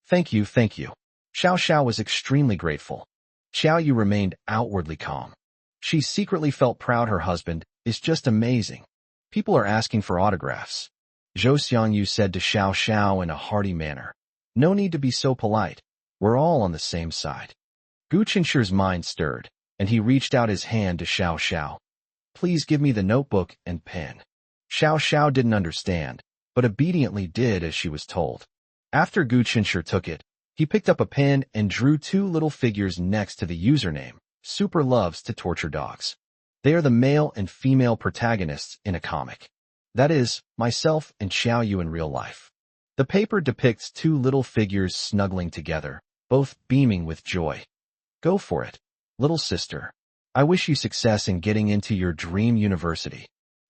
Thank you, thank you. Xiao Xiao was extremely grateful. Xiao Yu remained outwardly calm. She secretly felt proud her husband is just amazing. People are asking for autographs. Zhou Xiangyu said to Xiao Xiao in a hearty manner. No need to be so polite. We're all on the same side. Gu Chenshir's mind stirred, and he reached out his hand to Xiao Xiao. Please give me the notebook and pen. Xiao Xiao didn't understand, but obediently did as she was told. After Gu Chenshir took it, he picked up a pen and drew two little figures next to the username, Super Loves to Torture Dogs. They are the male and female protagonists in a comic. That is, myself and Xiao Yu in real life. The paper depicts two little figures snuggling together, both beaming with joy. Go for it, little sister. I wish you success in getting into your dream university.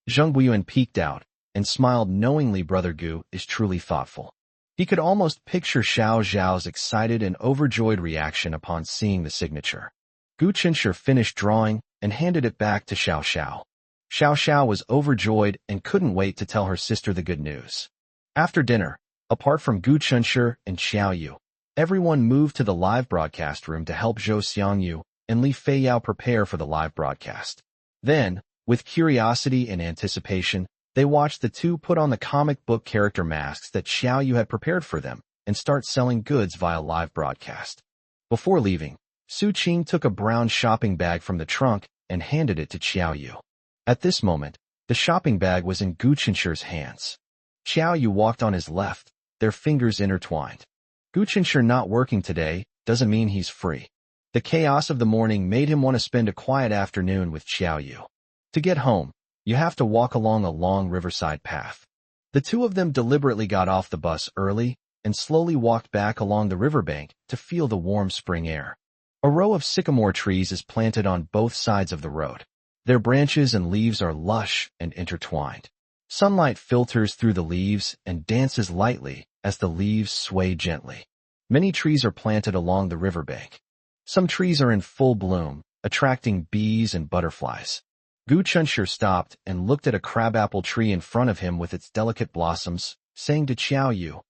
Zheng Guiyuan peeked out and smiled knowingly. Brother Gu is truly thoughtful. He could almost picture Xiao Zhao's excited and overjoyed reaction upon seeing the signature. Gu Chenshir finished drawing and handed it back to Xiao Xiao. Xiao Xiao was overjoyed and couldn't wait to tell her sister the good news. After dinner, apart from Gu Chenshir and Xiao Yu, everyone moved to the live broadcast room to help Zhou Xiangyu and Li Feiyao prepare for the live broadcast. Then, with curiosity and anticipation, they watched the two put on the comic book character masks that Xiao Yu had prepared for them and start selling goods via live broadcast. Before leaving, Su Qing took a brown shopping bag from the trunk and handed it to Xiao Yu. At this moment, the shopping bag was in Gu Chenshir's hands. Xiao Yu walked on his left, their fingers intertwined. Gu Chenshir not working today doesn't mean he's free. The chaos of the morning made him want to spend a quiet afternoon with Xiao Yu. To get home, you have to walk along a long riverside path. The two of them deliberately got off the bus early and slowly walked back along the riverbank to feel the warm spring air. A row of sycamore trees is planted on both sides of the road. Their branches and leaves are lush and intertwined. Sunlight filters through the leaves and dances lightly as the leaves sway gently. Many trees are planted along the riverbank. Some trees are in full bloom, attracting bees and butterflies. Gu Chunshir stopped and looked at a crabapple tree in front of him with its delicate blossoms, saying to Xiao Yu,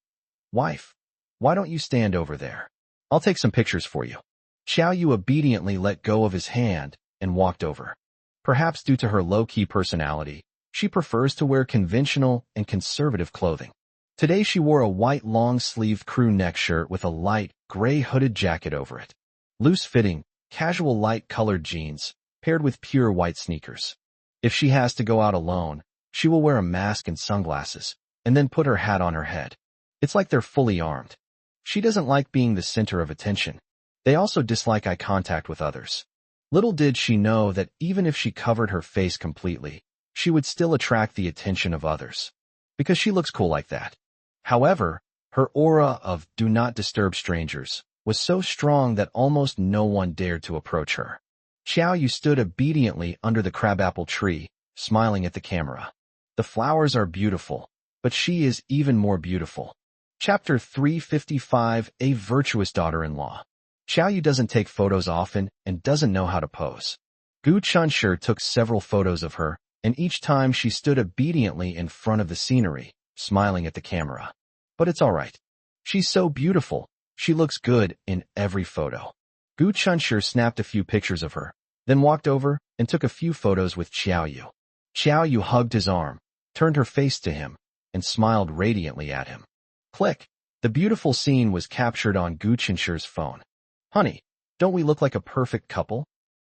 "Wife, why don't you stand over there? I'll take some pictures for you." Xiao Yu obediently let go of his hand and walked over. Perhaps due to her low-key personality, she prefers to wear conventional and conservative clothing. Today she wore a white long-sleeved crew neck shirt with a light, gray hooded jacket over it. Loose-fitting, casual light-colored jeans, paired with pure white sneakers. If she has to go out alone, she will wear a mask and sunglasses, and then put her hat on her head. It's like they're fully armed. She doesn't like being the center of attention. They also dislike eye contact with others. Little did she know that even if she covered her face completely, she would still attract the attention of others. Because she looks cool like that. However, her aura of "do not disturb strangers" was so strong that almost no one dared to approach her. Xiao Yu stood obediently under the crabapple tree, smiling at the camera. The flowers are beautiful, but she is even more beautiful. Chapter 355, A Virtuous Daughter-in-Law. Xiao Yu doesn't take photos often and doesn't know how to pose. Gu Chunshi took several photos of her, and each time she stood obediently in front of the scenery, smiling at the camera. But it's alright. She's so beautiful. She looks good in every photo. Gu Chunshi snapped a few pictures of her, then walked over and took a few photos with Xiao Yu. Xiao Yu hugged his arm, turned her face to him, and smiled radiantly at him. Click. The beautiful scene was captured on Gu Chunshi's phone. Honey, don't we look like a perfect couple?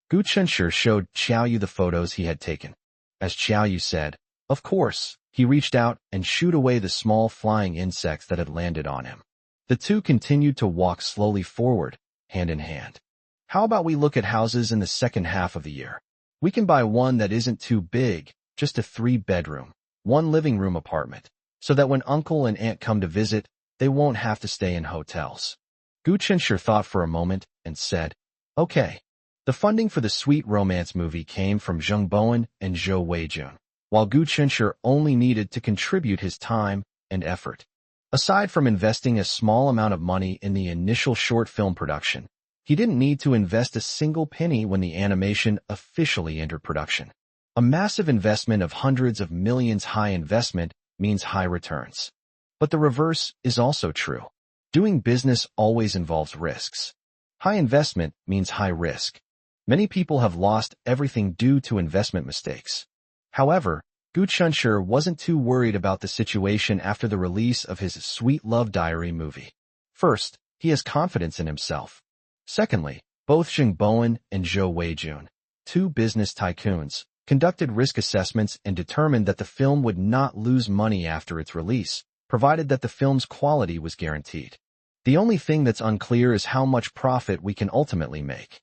Gu Chunshi showed Xiao Yu the photos he had taken. As Xiao Yu said, of course, he reached out and shooed away the small flying insects that had landed on him. The two continued to walk slowly forward, hand in hand. How about we look at houses in the second half of the year? We can buy one that isn't too big, just a 3-bedroom, 1 living room apartment, so that when uncle and aunt come to visit, they won't have to stay in hotels. Gu Chunshi thought for a moment and said, okay. The funding for the sweet romance movie came from Zheng Bowen and Zhou Weijun, while Gu Chunshi only needed to contribute his time and effort. Aside from investing a small amount of money in the initial short film production, he didn't need to invest a single penny when the animation officially entered production. A massive investment of hundreds of millions. High investment means high returns. But the reverse is also true. Doing business always involves risks. High investment means high risk. Many people have lost everything due to investment mistakes. However, Gu Chunshi wasn't too worried about the situation after the release of his Sweet Love Diary movie. First, he has confidence in himself. Secondly, both Zheng Bowen and Zhou Weijun, 2 business tycoons, conducted risk assessments and determined that the film would not lose money after its release, provided that the film's quality was guaranteed. The only thing that's unclear is how much profit we can ultimately make.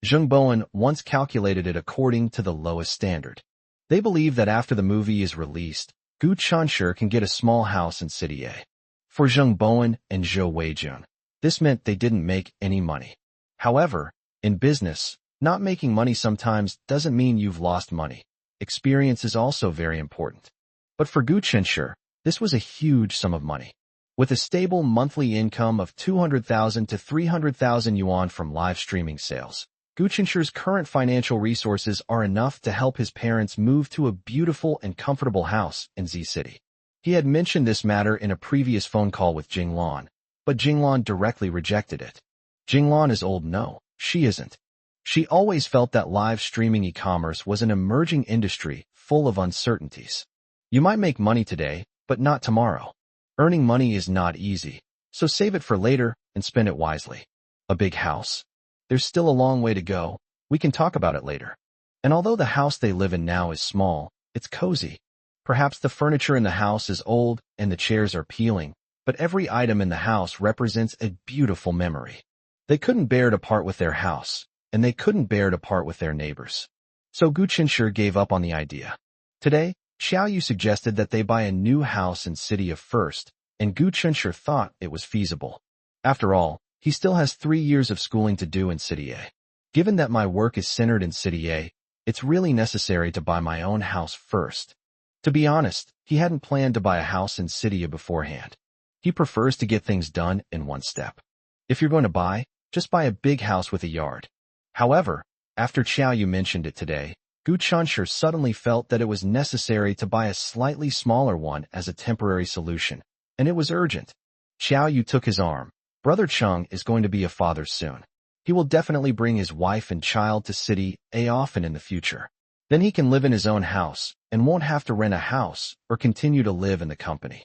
Zheng Bowen once calculated it according to the lowest standard. They believe that after the movie is released, Gu Chunshi can get a small house in City A. For Zheng Bowen and Zhou Weijun, this meant they didn't make any money. However, in business, not making money sometimes doesn't mean you've lost money. Experience is also very important. But for Gu Chunshi, this was a huge sum of money. With a stable monthly income of 200,000 to 300,000 yuan from live streaming sales, Gu Chunshi's current financial resources are enough to help his parents move to a beautiful and comfortable house in Z City. He had mentioned this matter in a previous phone call with Jinglan, but Jinglan directly rejected it. Jinglan is old. No, she isn't. She always felt that live streaming e-commerce was an emerging industry full of uncertainties. You might make money today, but not tomorrow. Earning money is not easy, so save it for later and spend it wisely. A big house? There's still a long way to go. We can talk about it later. And although the house they live in now is small, it's cozy. Perhaps the furniture in the house is old and the chairs are peeling, but every item in the house represents a beautiful memory. They couldn't bear to part with their house, and they couldn't bear to part with their neighbors. So Gu Chunshi gave up on the idea. Today, Xiao Yu suggested that they buy a new house in City A first, and Gu Chunshi thought it was feasible. After all, he still has 3 years of schooling to do in City A. Given that my work is centered in City A, it's really necessary to buy my own house first. To be honest, he hadn't planned to buy a house in City A beforehand. He prefers to get things done in one step. If you're going to buy, just buy a big house with a yard. However, after Xiao Yu mentioned it today, Gu Chunshi suddenly felt that it was necessary to buy a slightly smaller one as a temporary solution, and it was urgent. Xiao Yu took his arm. Brother Cheng is going to be a father soon. He will definitely bring his wife and child to City A often in the future. Then he can live in his own house and won't have to rent a house or continue to live in the company.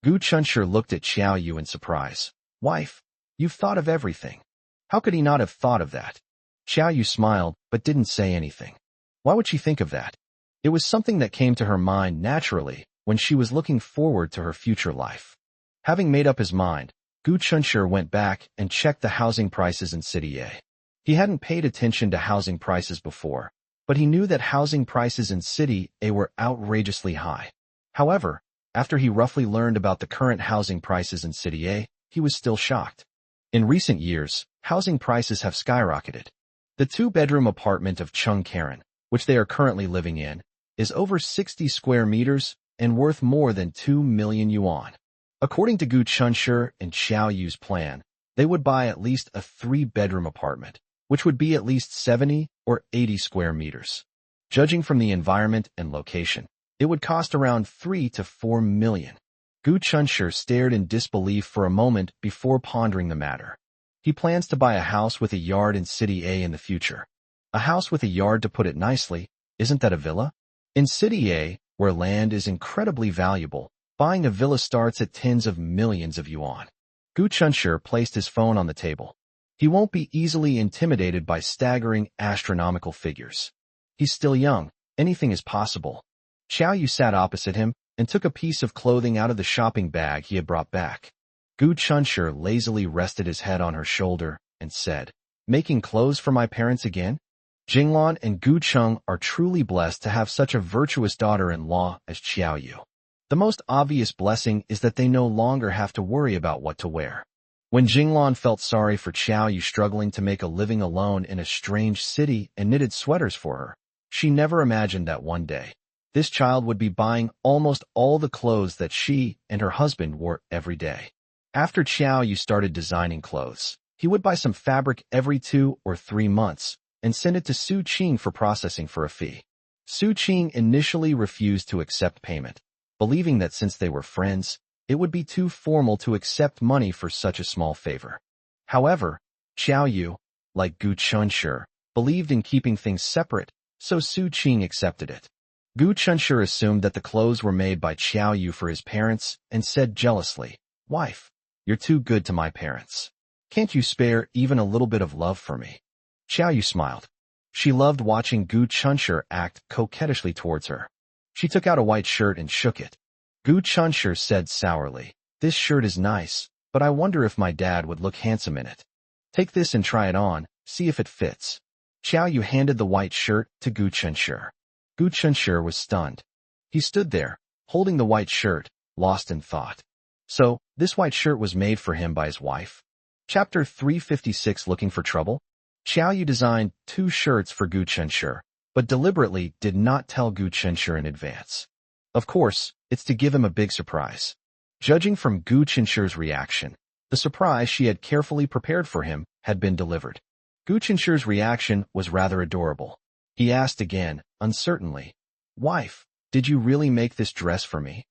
Gu Chunshi looked at Xiao Yu in surprise. Wife, you've thought of everything. How could he not have thought of that? Xiao Yu smiled but didn't say anything. Why would she think of that? It was something that came to her mind naturally when she was looking forward to her future life. Having made up his mind, Gu Chunshi went back and checked the housing prices in City A. He hadn't paid attention to housing prices before, but he knew that housing prices in City A were outrageously high. However, after he roughly learned about the current housing prices in City A, he was still shocked. In recent years, housing prices have skyrocketed. The two-bedroom apartment of Chung Karen, which they are currently living in, is over 60 square meters and worth more than 2 million yuan. According to Gu Chunshi and Xiao Yu's plan, they would buy at least a three-bedroom apartment, which would be at least 70 or 80 square meters. Judging from the environment and location, it would cost around 3 to 4 million. Gu Chunshi stared in disbelief for a moment before pondering the matter. He plans to buy a house with a yard in City A in the future. A house with a yard, to put it nicely, isn't that a villa? In City A, where land is incredibly valuable, buying a villa starts at tens of millions of yuan. Gu Chunshi placed his phone on the table. He won't be easily intimidated by staggering astronomical figures. He's still young. Anything is possible. Xiao Yu sat opposite him and took a piece of clothing out of the shopping bag he had brought back. Gu Chunshi lazily rested his head on her shoulder and said, "Making clothes for my parents again?" Jinglan and Gu Chung are truly blessed to have such a virtuous daughter-in-law as Xiao Yu. The most obvious blessing is that they no longer have to worry about what to wear. When Jinglan felt sorry for Xiao Yu struggling to make a living alone in a strange city and knitted sweaters for her, she never imagined that one day, this child would be buying almost all the clothes that she and her husband wore every day. After Xiao Yu started designing clothes, he would buy some fabric every 2 or 3 months and send it to Su Qing for processing for a fee. Su Qing initially refused to accept payment, believing that since they were friends, it would be too formal to accept money for such a small favor. However, Xiao Yu, like Gu Chunshi, believed in keeping things separate, so Su Qing accepted it. Gu Chunshi assumed that the clothes were made by Xiao Yu for his parents and said jealously, "Wife, you're too good to my parents. Can't you spare even a little bit of love for me?" Xiao Yu smiled. She loved watching Gu Chunshi act coquettishly towards her. She took out a white shirt and shook it. Gu Chunshi said sourly, "This shirt is nice, but I wonder if my dad would look handsome in it. Take this and try it on, see if it fits." Xiao Yu handed the white shirt to Gu Chunshi. Gu Chunshi was stunned. He stood there, holding the white shirt, lost in thought. So, this white shirt was made for him by his wife? Chapter 356, Looking for Trouble? Xiao Yu designed 2 shirts for Gu Chunshi, but deliberately did not tell Gu Chunshi in advance. Of course, it's to give him a big surprise. Judging from Gu Chunshi's reaction, the surprise she had carefully prepared for him had been delivered. Gu Chunshi's reaction was rather adorable. He asked again, uncertainly, "Wife, did you really make this dress for me?"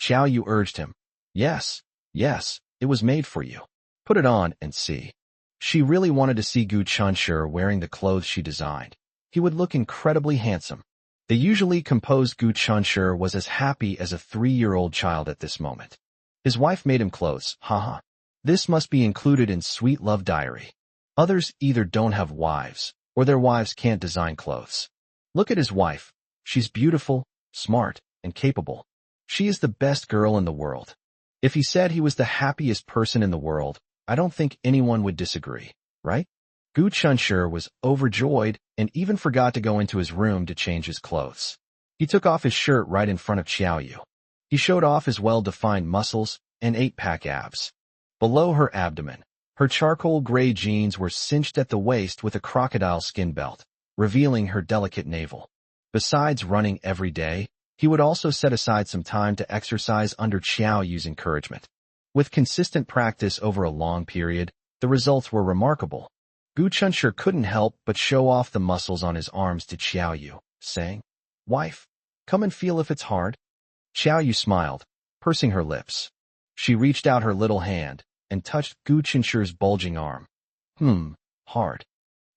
Xiao Yu urged him, Yes, it was made for you. Put it on and see." She really wanted to see Gu Chunshi wearing the clothes she designed. He would look incredibly handsome. The usually composed Gu Chunshi was as happy as a 3-year-old child at this moment. His wife made him clothes, haha. This must be included in Sweet Love Diary. Others either don't have wives, or their wives can't design clothes. Look at his wife. She's beautiful, smart, and capable. She is the best girl in the world. If he said he was the happiest person in the world, I don't think anyone would disagree, right? Gu Chunshi was overjoyed and even forgot to go into his room to change his clothes. He took off his shirt right in front of Xiao Yu. He showed off his well-defined muscles and 8-pack abs. Below her abdomen, her charcoal gray jeans were cinched at the waist with a crocodile skin belt, revealing her delicate navel. Besides running every day, he would also set aside some time to exercise under Xiao Yu's encouragement. With consistent practice over a long period, the results were remarkable. Gu Chunshi couldn't help but show off the muscles on his arms to Xiao Yu, saying, "Wife, come and feel if it's hard." Xiao Yu smiled, pursing her lips. She reached out her little hand and touched Gu Chunshi's bulging arm. Hard.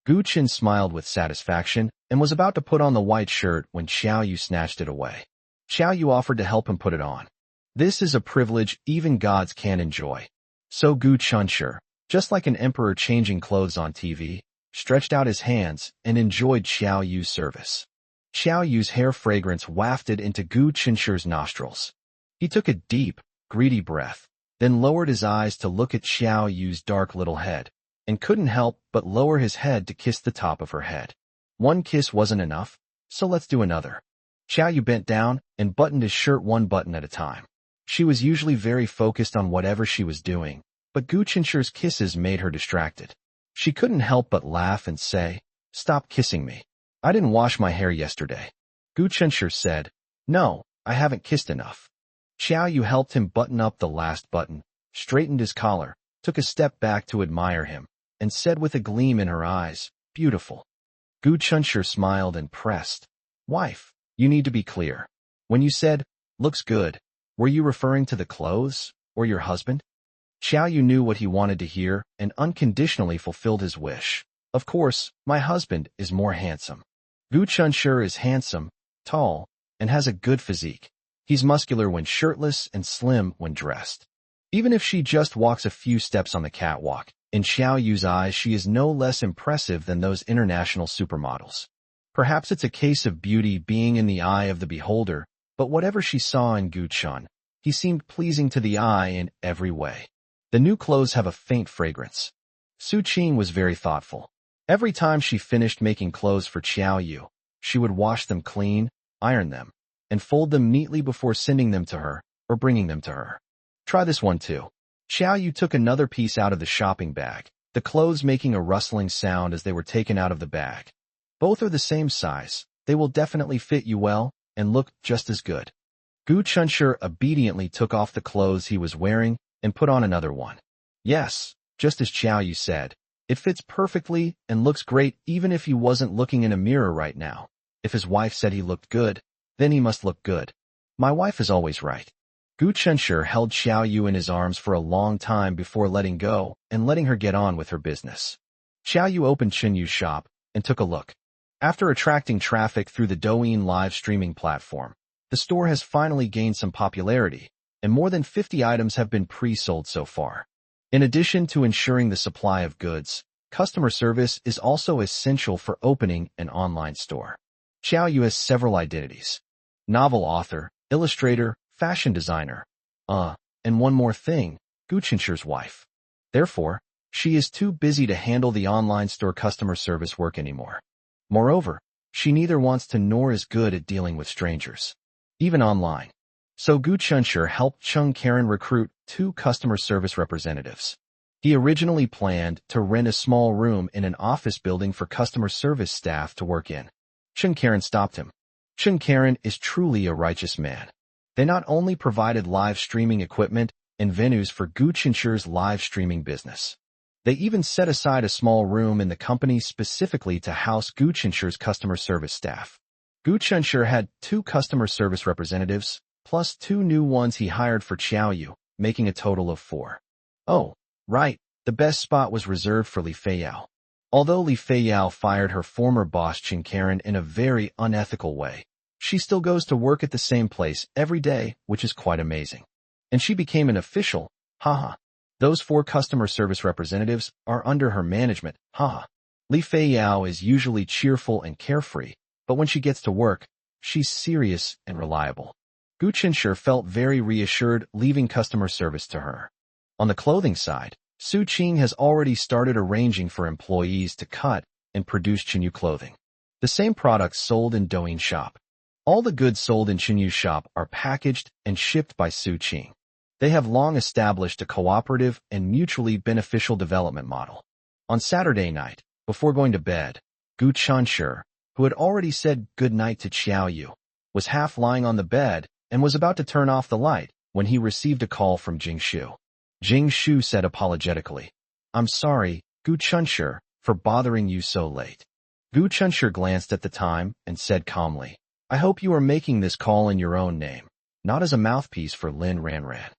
Gu Chun smiled with satisfaction and was about to put on the white shirt when Xiao Yu snatched it away. Xiao Yu offered to help him put it on. This is a privilege even gods can enjoy. So Gu Chunshi, just like an emperor changing clothes on TV, stretched out his hands and enjoyed Xiao Yu's service. Xiao Yu's hair fragrance wafted into Gu Chunshi's nostrils. He took a deep, greedy breath, then lowered his eyes to look at Xiao Yu's dark little head, and couldn't help but lower his head to kiss the top of her head. One kiss wasn't enough, so let's do another. Xiao Yu bent down and buttoned his shirt one button at a time. She was usually very focused on whatever she was doing, but Gu Chunshi's kisses made her distracted. She couldn't help but laugh and say, "Stop kissing me. I didn't wash my hair yesterday." Gu Chunshur said, "No, I haven't kissed enough." Xiao Yu helped him button up the last button, straightened his collar, took a step back to admire him, and said with a gleam in her eyes, "Beautiful." Gu Chunshur smiled and pressed, "Wife, you need to be clear. When you said, 'looks good,' were you referring to the clothes or your husband?" Xiao Yu knew what he wanted to hear and unconditionally fulfilled his wish. "Of course, my husband is more handsome." Gu Chunshur is handsome, tall, and has a good physique. He's muscular when shirtless and slim when dressed. Even if she just walks a few steps on the catwalk, in Xiao Yu's eyes she is no less impressive than those international supermodels. Perhaps it's a case of beauty being in the eye of the beholder, but whatever she saw in Gu Chun, he seemed pleasing to the eye in every way. The new clothes have a faint fragrance. Su Qing was very thoughtful. Every time she finished making clothes for Xiao Yu, she would wash them clean, iron them, and fold them neatly before sending them to her or bringing them to her. "Try this one too." Xiao Yu took another piece out of the shopping bag, the clothes making a rustling sound as they were taken out of the bag. "Both are the same size. They will definitely fit you well and look just as good." Gu Chunshur obediently took off the clothes he was wearing and put on another one. Yes, just as Xiao Yu said, it fits perfectly and looks great even if he wasn't looking in a mirror right now. If his wife said he looked good, then he must look good. My wife is always right. Gu Chunshur held Xiao Yu in his arms for a long time before letting go and letting her get on with her business. Xiao Yu opened Chen Yu's shop and took a look. After attracting traffic through the Douyin live streaming platform, the store has finally gained some popularity, and more than 50 items have been pre-sold so far. In addition to ensuring the supply of goods, customer service is also essential for opening an online store. Xiao Yu has several identities: novel author, illustrator, fashion designer, and one more thing, Gu Chunshur's wife. Therefore, she is too busy to handle the online store customer service work anymore. Moreover, she neither wants to nor is good at dealing with strangers, even online. So Gu Chunshur helped Chung Karen recruit 2 customer service representatives. He originally planned to rent a small room in an office building for customer service staff to work in. Chung Karen stopped him. Chung Karen is truly a righteous man. They not only provided live streaming equipment and venues for Gu Chunshur's live streaming business, they even set aside a small room in the company specifically to house Gu Chunshur's customer service staff. Gu Chunshur had 2 customer service representatives, plus 2 new ones he hired for Xiao Yu, making a total of 4. Oh, right, the best spot was reserved for Li Feiyao. Although Li Feiyao fired her former boss Chen Karen in a very unethical way, she still goes to work at the same place every day, which is quite amazing. And she became an official, haha. Those 4 customer service representatives are under her management, haha. Li Feiyao is usually cheerful and carefree, but when she gets to work, she's serious and reliable. Gu Chunshur felt very reassured leaving customer service to her. On the clothing side, Su Qing has already started arranging for employees to cut and produce Chenyu clothing. The same products sold in Douyin shop. All the goods sold in Chenyu's shop are packaged and shipped by Su Qing. They have long established a cooperative and mutually beneficial development model. On Saturday night, before going to bed, Gu Chunshur, who had already said good night to Xiao Yu, was half lying on the bed and was about to turn off the light when he received a call from Jing Shu. Jing Shu said apologetically, "I'm sorry, Gu Chunshur, for bothering you so late." Gu Chunshur glanced at the time and said calmly, "I hope you are making this call in your own name, not as a mouthpiece for Lin Ranran."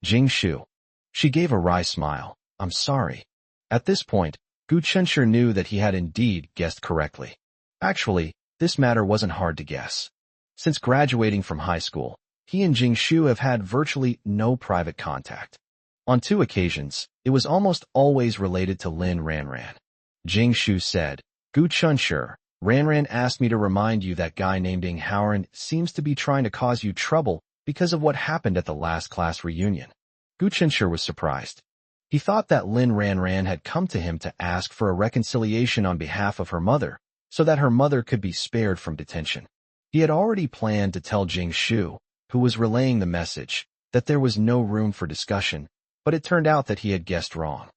Jing Shu. She gave a wry smile. "I'm sorry." At this point, Gu Chunshur knew that he had indeed guessed correctly. Actually, this matter wasn't hard to guess. Since graduating from high school, he and Jing Shu have had virtually no private contact. On 2 occasions, it was almost always related to Lin Ranran. Jing Shu said, "Gu Chunshur, Ranran asked me to remind you that guy named Ing Haoran seems to be trying to cause you trouble because of what happened at the last class reunion." Gu Chunshur was surprised. He thought that Lin Ranran had come to him to ask for a reconciliation on behalf of her mother, so that her mother could be spared from detention. He had already planned to tell Jing Shu, who was relaying the message, that there was no room for discussion, but it turned out that he had guessed wrong.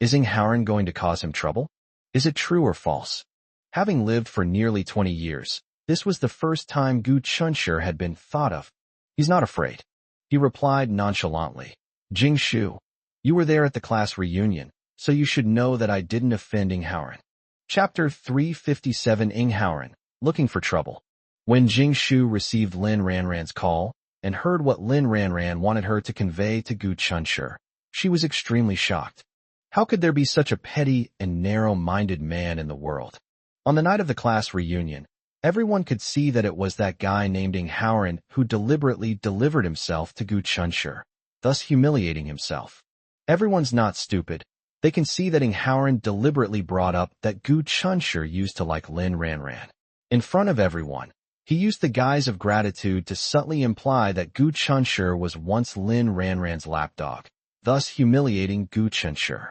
Is Ing Haoran going to cause him trouble? Is it true or false? Having lived for nearly 20 years, this was the first time Gu Chunshur had been thought of. He's not afraid. He replied nonchalantly. Jing Shu, you were there at the class reunion, so you should know that I didn't offend Ing Haoran. Chapter 357 Ing Haoran, Looking for Trouble. When Jing Shu received Lin Ranran's call and heard what Lin Ranran wanted her to convey to Gu Chunshur, she was extremely shocked. How could there be such a petty and narrow-minded man in the world? On the night of the class reunion, everyone could see that it was that guy named Ing Haoran who deliberately delivered himself to Gu Chunshur, thus humiliating himself. Everyone's not stupid. They can see that Ing Haoran deliberately brought up that Gu Chunshur used to like Lin Ranran. In front of everyone, he used the guise of gratitude to subtly imply that Gu Chunshur was once Lin Ranran's lapdog, thus humiliating Gu Chunshur.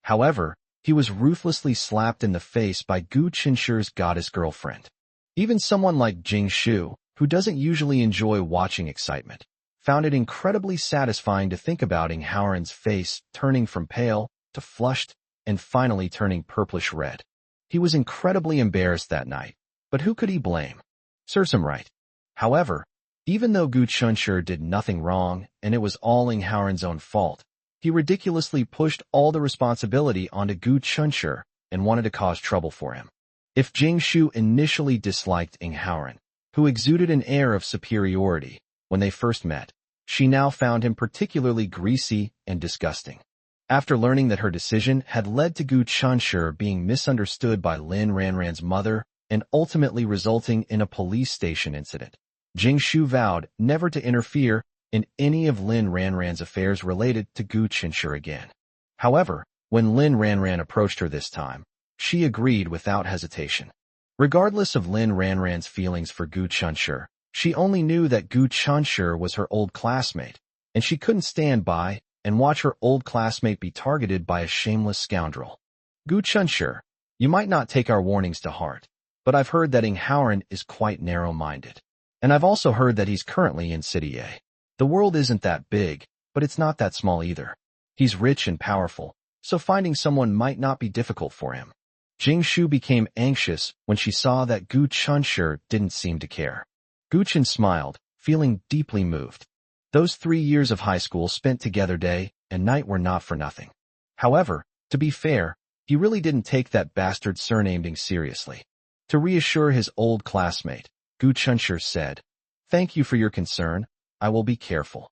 However, he was ruthlessly slapped in the face by Gu Chunshur's goddess girlfriend. Even someone like Jing Shu, who doesn't usually enjoy watching excitement, found it incredibly satisfying to think about Ing Haoran's face turning from pale to flushed and finally turning purplish red. He was incredibly embarrassed that night, but who could he blame? Serves him right. However, even though Gu Chunshur did nothing wrong and it was all Ing Haoran's own fault, he ridiculously pushed all the responsibility onto Gu Chunshur and wanted to cause trouble for him. If Jing Shu initially disliked Ing Haoran, who exuded an air of superiority when they first met, she now found him particularly greasy and disgusting. After learning that her decision had led to Gu Chunshur being misunderstood by Lin Ranran's mother and ultimately resulting in a police station incident, Jing Shu vowed never to interfere in any of Lin Ranran's affairs related to Gu Chunshur again. However, when Lin Ranran approached her this time, she agreed without hesitation. Regardless of Lin Ranran's feelings for Gu Chunshur, she only knew that Gu Chunshur was her old classmate, and she couldn't stand by and watch her old classmate be targeted by a shameless scoundrel. Gu Chunshur, you might not take our warnings to heart, but I've heard that Ing Haoran is quite narrow-minded. And I've also heard that he's currently in City A. The world isn't that big, but it's not that small either. He's rich and powerful, so finding someone might not be difficult for him. Jing Shu became anxious when she saw that Gu Chunshur didn't seem to care. Gu Chun smiled, feeling deeply moved. Those 3 years of high school spent together day and night were not for nothing. However, to be fair, he really didn't take that bastard surnamed Ing seriously. To reassure his old classmate, Gu Chunshur said, "Thank you for your concern. I will be careful."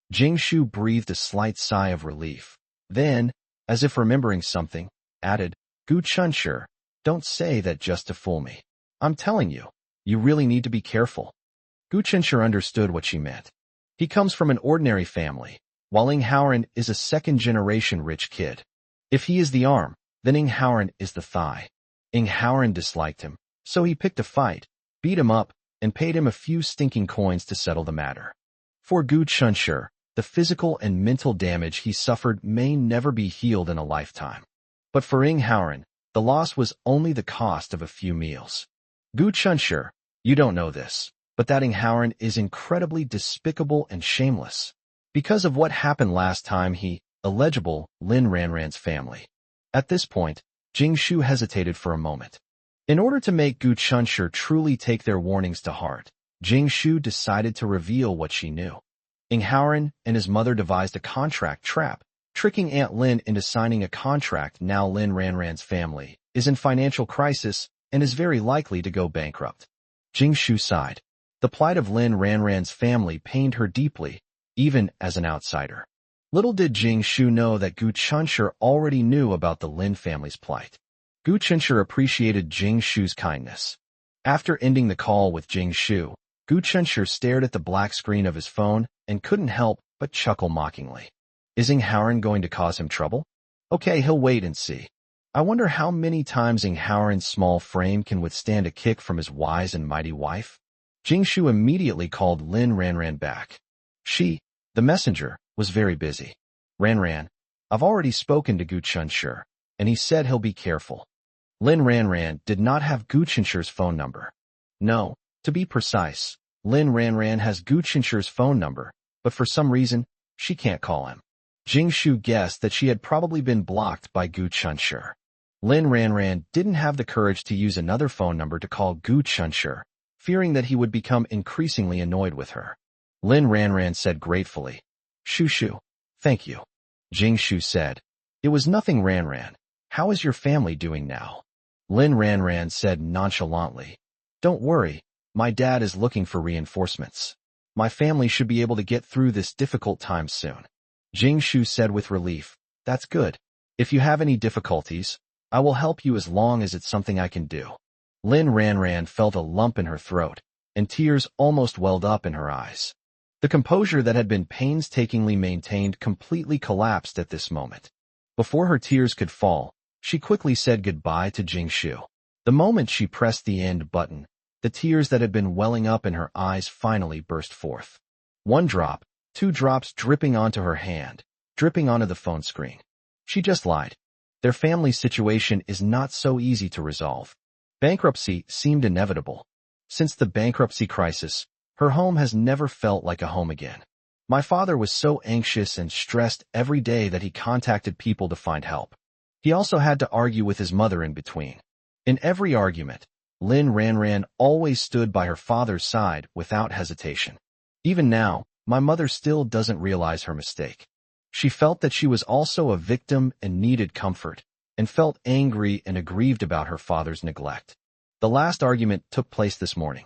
Jing Shu breathed a slight sigh of relief. Then, as if remembering something, added, "Gu Chunshur, don't say that just to fool me. I'm telling you, you really need to be careful." Gu Chunshur understood what she meant. He comes from an ordinary family, while Ing Haoran is a second-generation rich kid. If he is the arm, then Ing Haoran is the thigh. Ing Haoran disliked him, so he picked a fight, beat him up, and paid him a few stinking coins to settle the matter. For Gu Chunshur, the physical and mental damage he suffered may never be healed in a lifetime. But for Ing Haoran, the loss was only the cost of a few meals. Gu Chunshur, you don't know this, but that Ing Haoran is incredibly despicable and shameless. Because of what happened last time he, illegible, Lin Ranran's family. At this point, Jing Shu hesitated for a moment. In order to make Gu Chunshur truly take their warnings to heart, Jing Shu decided to reveal what she knew. Ing Haoran and his mother devised a contract trap, tricking Aunt Lin into signing a contract. Now Lin Ranran's family is in financial crisis and is very likely to go bankrupt. Jing Shu sighed. The plight of Lin Ranran's family pained her deeply, even as an outsider. Little did Jing Shu know that Gu Chunshur already knew about the Lin family's plight. Gu Chunshur appreciated Jing Shu's kindness. After ending the call with Jing Shu, Gu Chunshur stared at the black screen of his phone and couldn't help but chuckle mockingly. Is Ing Haoran going to cause him trouble? Okay, he'll wait and see. I wonder how many times Ing Haoran's small frame can withstand a kick from his wise and mighty wife. Jing Shu immediately called Lin Ranran back. She, the messenger, was very busy. Ranran, I've already spoken to Gu Chunshur, and he said he'll be careful. Lin Ranran did not have Gu Chunshur's phone number. No, to be precise, Lin Ranran has Gu Chunshur's phone number, but for some reason, she can't call him. Jing Shu guessed that she had probably been blocked by Gu Chunshi. Lin Ranran didn't have the courage to use another phone number to call Gu Chunshi, fearing that he would become increasingly annoyed with her. Lin Ranran said gratefully, "Shu Shu, thank you." Jing Shu said, "It was nothing, Ranran. How is your family doing now?" Lin Ranran said nonchalantly, "Don't worry, my dad is looking for reinforcements. My family should be able to get through this difficult time soon." Jing Shu said with relief, "That's good. If you have any difficulties, I will help you as long as it's something I can do." Lin Ranran felt a lump in her throat, and tears almost welled up in her eyes. The composure that had been painstakingly maintained completely collapsed at this moment. Before her tears could fall, she quickly said goodbye to Jing Shu. The moment she pressed the end button, the tears that had been welling up in her eyes finally burst forth. 1 drop, 2 drops dripping onto her hand, dripping onto the phone screen. She just lied. Their family situation is not so easy to resolve. Bankruptcy seemed inevitable. Since the bankruptcy crisis, her home has never felt like a home again. My father was so anxious and stressed every day that he contacted people to find help. He also had to argue with his mother in between. In every argument, Lin Ranran always stood by her father's side without hesitation. Even now, my mother still doesn't realize her mistake. She felt that she was also a victim and needed comfort, and felt angry and aggrieved about her father's neglect. The last argument took place this morning.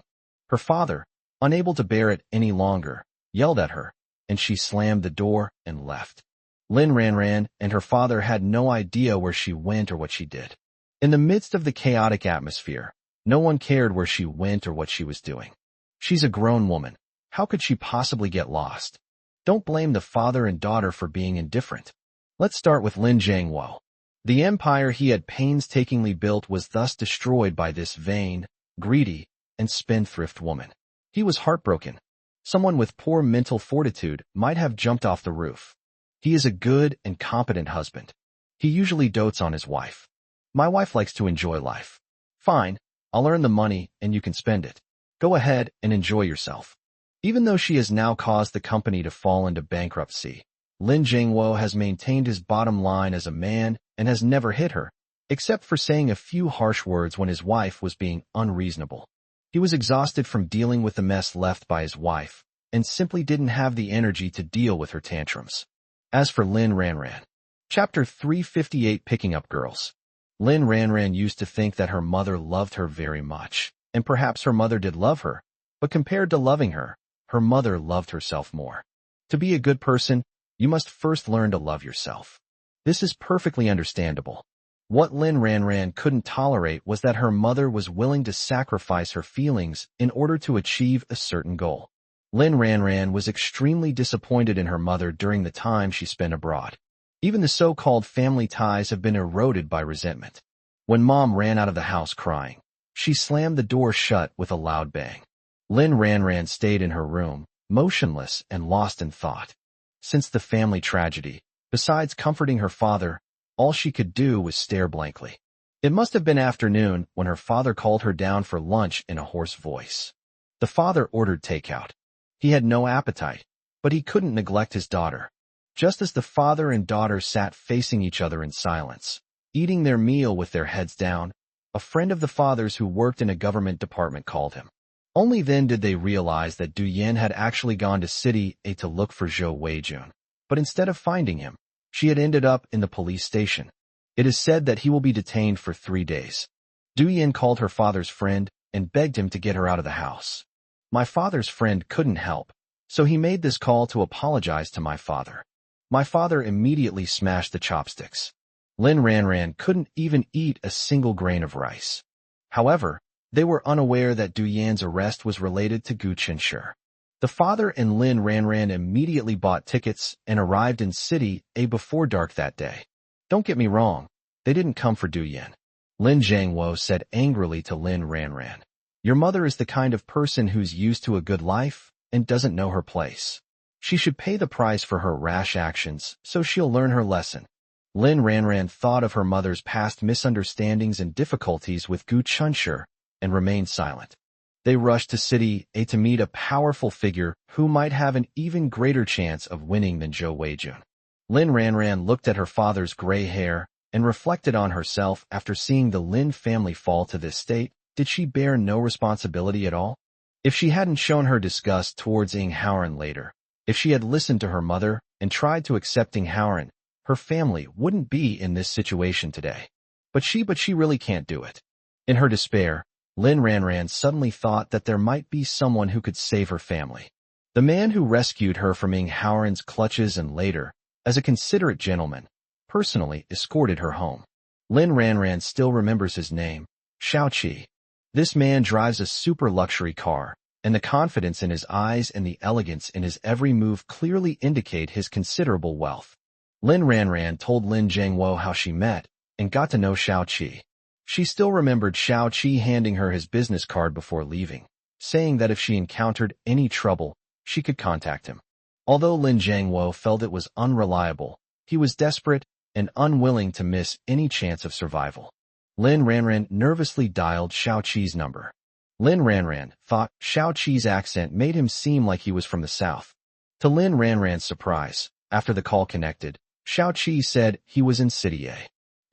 Her father, unable to bear it any longer, yelled at her, and she slammed the door and left. Lin Ranran and her father had no idea where she went or what she did. In the midst of the chaotic atmosphere, no one cared where she went or what she was doing. She's a grown woman. How could she possibly get lost? Don't blame the father and daughter for being indifferent. Let's start with Lin Jiangwo. The empire he had painstakingly built was thus destroyed by this vain, greedy, and spendthrift woman. He was heartbroken. Someone with poor mental fortitude might have jumped off the roof. He is a good and competent husband. He usually dotes on his wife. My wife likes to enjoy life. Fine, I'll earn the money and you can spend it. Go ahead and enjoy yourself. Even though she has now caused the company to fall into bankruptcy, Lin Jiangwo has maintained his bottom line as a man and has never hit her, except for saying a few harsh words when his wife was being unreasonable. He was exhausted from dealing with the mess left by his wife, and simply didn't have the energy to deal with her tantrums. As for Lin Ranran, Chapter 358, Picking Up Girls. Lin Ranran used to think that her mother loved her very much, and perhaps her mother did love her, but compared to loving her, her mother loved herself more. To be a good person, you must first learn to love yourself. This is perfectly understandable. What Lin Ranran couldn't tolerate was that her mother was willing to sacrifice her feelings in order to achieve a certain goal. Lin Ranran was extremely disappointed in her mother during the time she spent abroad. Even the so-called family ties have been eroded by resentment. When Mom ran out of the house crying, she slammed the door shut with a loud bang. Lin Ranran stayed in her room, motionless and lost in thought. Since the family tragedy, besides comforting her father, all she could do was stare blankly. It must have been afternoon when her father called her down for lunch in a hoarse voice. The father ordered takeout. He had no appetite, but he couldn't neglect his daughter. Just as the father and daughter sat facing each other in silence, eating their meal with their heads down, a friend of the father's who worked in a government department called him. Only then did they realize that Du Yan had actually gone to City A to look for Zhou Weijun, but instead of finding him, she had ended up in the police station. It is said that he will be detained for 3 days. Du Yan called her father's friend and begged him to get her out of the house. My father's friend couldn't help, so he made this call to apologize to my father. My father immediately smashed the chopsticks. Lin Ranran couldn't even eat a single grain of rice. However, they were unaware that Du Yan's arrest was related to Gu Chunshi. The father and Lin Ranran immediately bought tickets and arrived in City A before dark that day. Don't get me wrong, they didn't come for Du Yan. Lin Jiangwo said angrily to Lin Ranran, "Your mother is the kind of person who's used to a good life and doesn't know her place. She should pay the price for her rash actions, so she'll learn her lesson." Lin Ranran thought of her mother's past misunderstandings and difficulties with Gu Chunshi and remained silent. They rushed to City A to meet a powerful figure who might have an even greater chance of winning than Zhou Weijun. Lin Ranran looked at her father's gray hair and reflected on herself after seeing the Lin family fall to this state. Did she bear no responsibility at all? If she hadn't shown her disgust towards Ing Howren later, if she had listened to her mother and tried to accept Ing Howren, her family wouldn't be in this situation today. But she really can't do it. In her despair, Lin Ranran suddenly thought that there might be someone who could save her family. The man who rescued her from Ing Howren's clutches and later, as a considerate gentleman, personally escorted her home. Lin Ranran still remembers his name, Xiaoqi. This man drives a super luxury car, and the confidence in his eyes and the elegance in his every move clearly indicate his considerable wealth. Lin Ranran told Lin Zhangwo how she met and got to know Xiaoqi. She still remembered Xiaoqi handing her his business card before leaving, saying that if she encountered any trouble, she could contact him. Although Lin Zhangwo felt it was unreliable, he was desperate and unwilling to miss any chance of survival. Lin Ranran nervously dialed Xiaoqi's number. Lin Ranran thought Xiaoqi's accent made him seem like he was from the south. To Lin Ranran's surprise, after the call connected, Xiaoqi said he was in City A.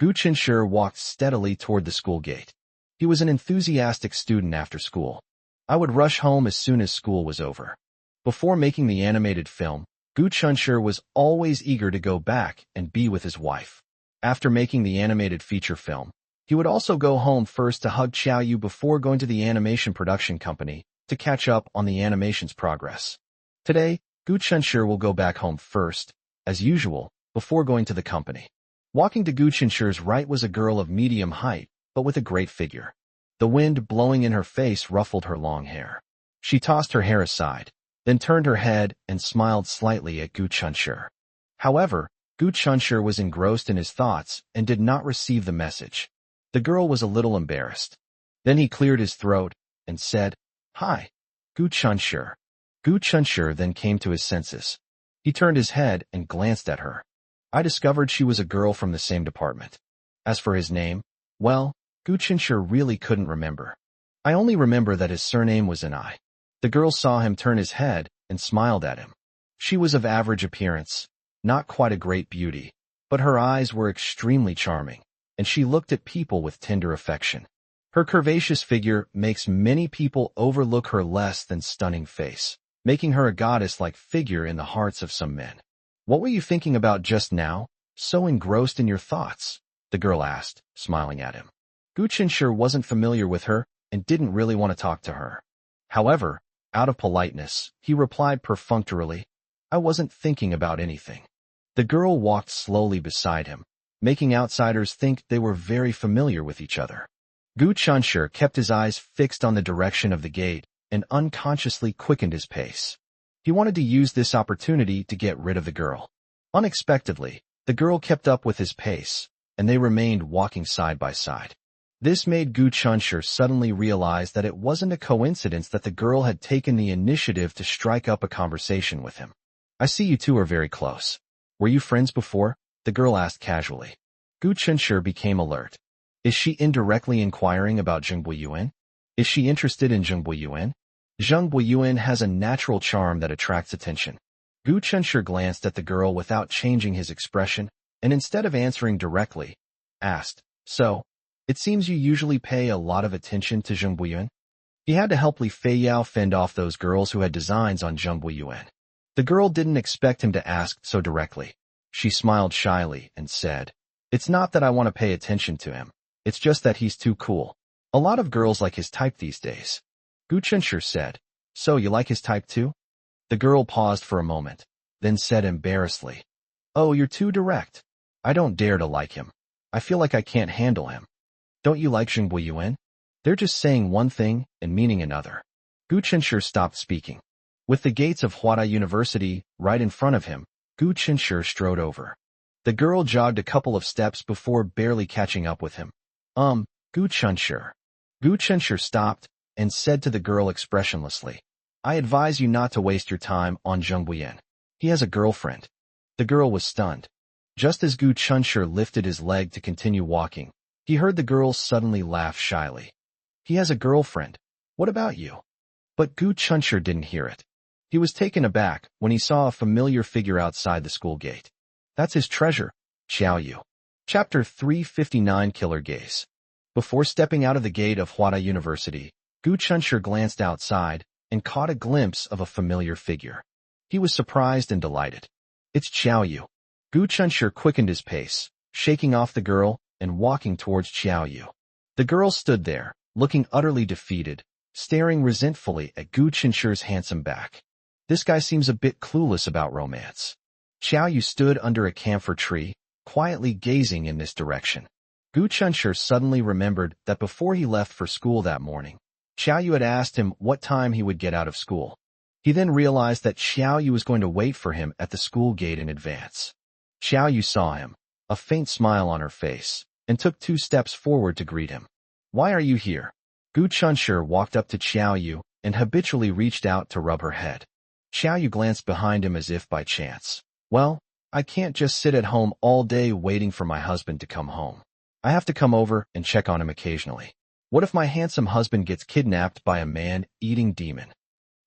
Gu Chenshi walked steadily toward the school gate. He was an enthusiastic student after school. I would rush home as soon as school was over. Before making the animated film, Gu Chenshi was always eager to go back and be with his wife. After making the animated feature film, he would also go home first to hug Xiaoyu before going to the animation production company to catch up on the animation's progress. Today, Gu Chenshi will go back home first, as usual, before going to the company. Walking to Gu Chenshi's right was a girl of medium height, but with a great figure. The wind blowing in her face ruffled her long hair. She tossed her hair aside, then turned her head and smiled slightly at Gu Chenshi. However, Gu Chenshi was engrossed in his thoughts and did not receive the message. The girl was a little embarrassed. Then he cleared his throat and said, "Hi, Gu Chenshi." Gu Chenshi then came to his senses. He turned his head and glanced at her. I discovered she was a girl from the same department. As for his name, well, Gu Chenshi really couldn't remember. I only remember that his surname was an I. The girl saw him turn his head and smiled at him. She was of average appearance, not quite a great beauty, but her eyes were extremely charming, and she looked at people with tender affection. Her curvaceous figure makes many people overlook her less than stunning face, making her a goddess-like figure in the hearts of some men. "What were you thinking about just now, so engrossed in your thoughts?" the girl asked, smiling at him. Gu Chenshi wasn't familiar with her and didn't really want to talk to her. However, out of politeness, he replied perfunctorily, "I wasn't thinking about anything." The girl walked slowly beside him, making outsiders think they were very familiar with each other. Gu Chenshi kept his eyes fixed on the direction of the gate and unconsciously quickened his pace. He wanted to use this opportunity to get rid of the girl. Unexpectedly, the girl kept up with his pace, and they remained walking side by side. This made Gu Chenshi suddenly realize that it wasn't a coincidence that the girl had taken the initiative to strike up a conversation with him. "I see you two are very close. Were you friends before?" the girl asked casually. Gu Chenshi became alert. Is she indirectly inquiring about Zheng Buiyuan? Is she interested in Zheng Buiyuan? Zheng Buiyuan has a natural charm that attracts attention. Gu Chenshi glanced at the girl without changing his expression, and instead of answering directly, asked, "So, it seems you usually pay a lot of attention to Zheng Buiyuan?" He had to help Li Feiyao fend off those girls who had designs on Zheng Buiyuan. The girl didn't expect him to ask so directly. She smiled shyly and said, "It's not that I want to pay attention to him. It's just that he's too cool. A lot of girls like his type these days." Gu Chenshi said, "So you like his type too?" The girl paused for a moment, then said embarrassedly, "Oh, you're too direct. I don't dare to like him. I feel like I can't handle him." "Don't you like Zheng Buiyuan?" "They're just saying one thing and meaning another." Gu Chenshi stopped speaking. With the gates of Huada University right in front of him, Gu Chenshi strode over. The girl jogged a couple of steps before barely catching up with him. Gu Chenshi." Gu Chenshi stopped and said to the girl expressionlessly, "I advise you not to waste your time on Zheng Buiyuan. He has a girlfriend." The girl was stunned. Just as Gu Chenshi lifted his leg to continue walking, he heard the girl suddenly laugh shyly. "He has a girlfriend. What about you?" But Gu Chenshi didn't hear it. He was taken aback when he saw a familiar figure outside the school gate. That's his treasure, Xiao Yu. Chapter 359 Killer Gaze. Before stepping out of the gate of Huada University, Gu Chunshi glanced outside and caught a glimpse of a familiar figure. He was surprised and delighted. It's Xiao Yu. Gu Chunshi quickened his pace, shaking off the girl and walking towards Xiao Yu. The girl stood there, looking utterly defeated, staring resentfully at Gu Chunshi's handsome back. This guy seems a bit clueless about romance. Xiao Yu stood under a camphor tree, quietly gazing in this direction. Gu Chunshi suddenly remembered that before he left for school that morning, Xiao Yu had asked him what time he would get out of school. He then realized that Xiao Yu was going to wait for him at the school gate in advance. Xiao Yu saw him, a faint smile on her face, and took 2 steps forward to greet him. Why are you here? Gu Chunshi walked up to Xiao Yu and habitually reached out to rub her head. Xiao Yu glanced behind him as if by chance. Well, I can't just sit at home all day waiting for my husband to come home. I have to come over and check on him occasionally. What if my handsome husband gets kidnapped by a man-eating demon?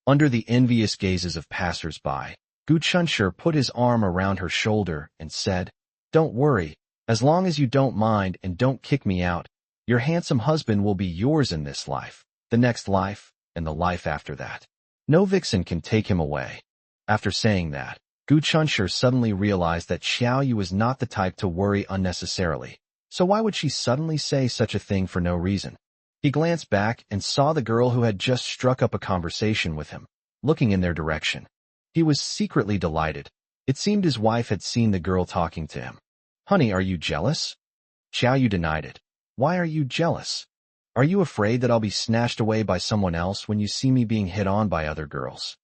Under the envious gazes of passers-by, Gu Chunshi put his arm around her shoulder and said, Don't worry, as long as you don't mind and don't kick me out, your handsome husband will be yours in this life, the next life, and the life after that. No vixen can take him away. After saying that, Gu Chunshi suddenly realized that Xiao Yu was not the type to worry unnecessarily, so why would she suddenly say such a thing for no reason? He glanced back and saw the girl who had just struck up a conversation with him, looking in their direction. He was secretly delighted. It seemed his wife had seen the girl talking to him. Honey, are you jealous? Xiao Yu denied it. Why are you jealous? Are you afraid that I'll be snatched away by someone else when you see me being hit on by other girls?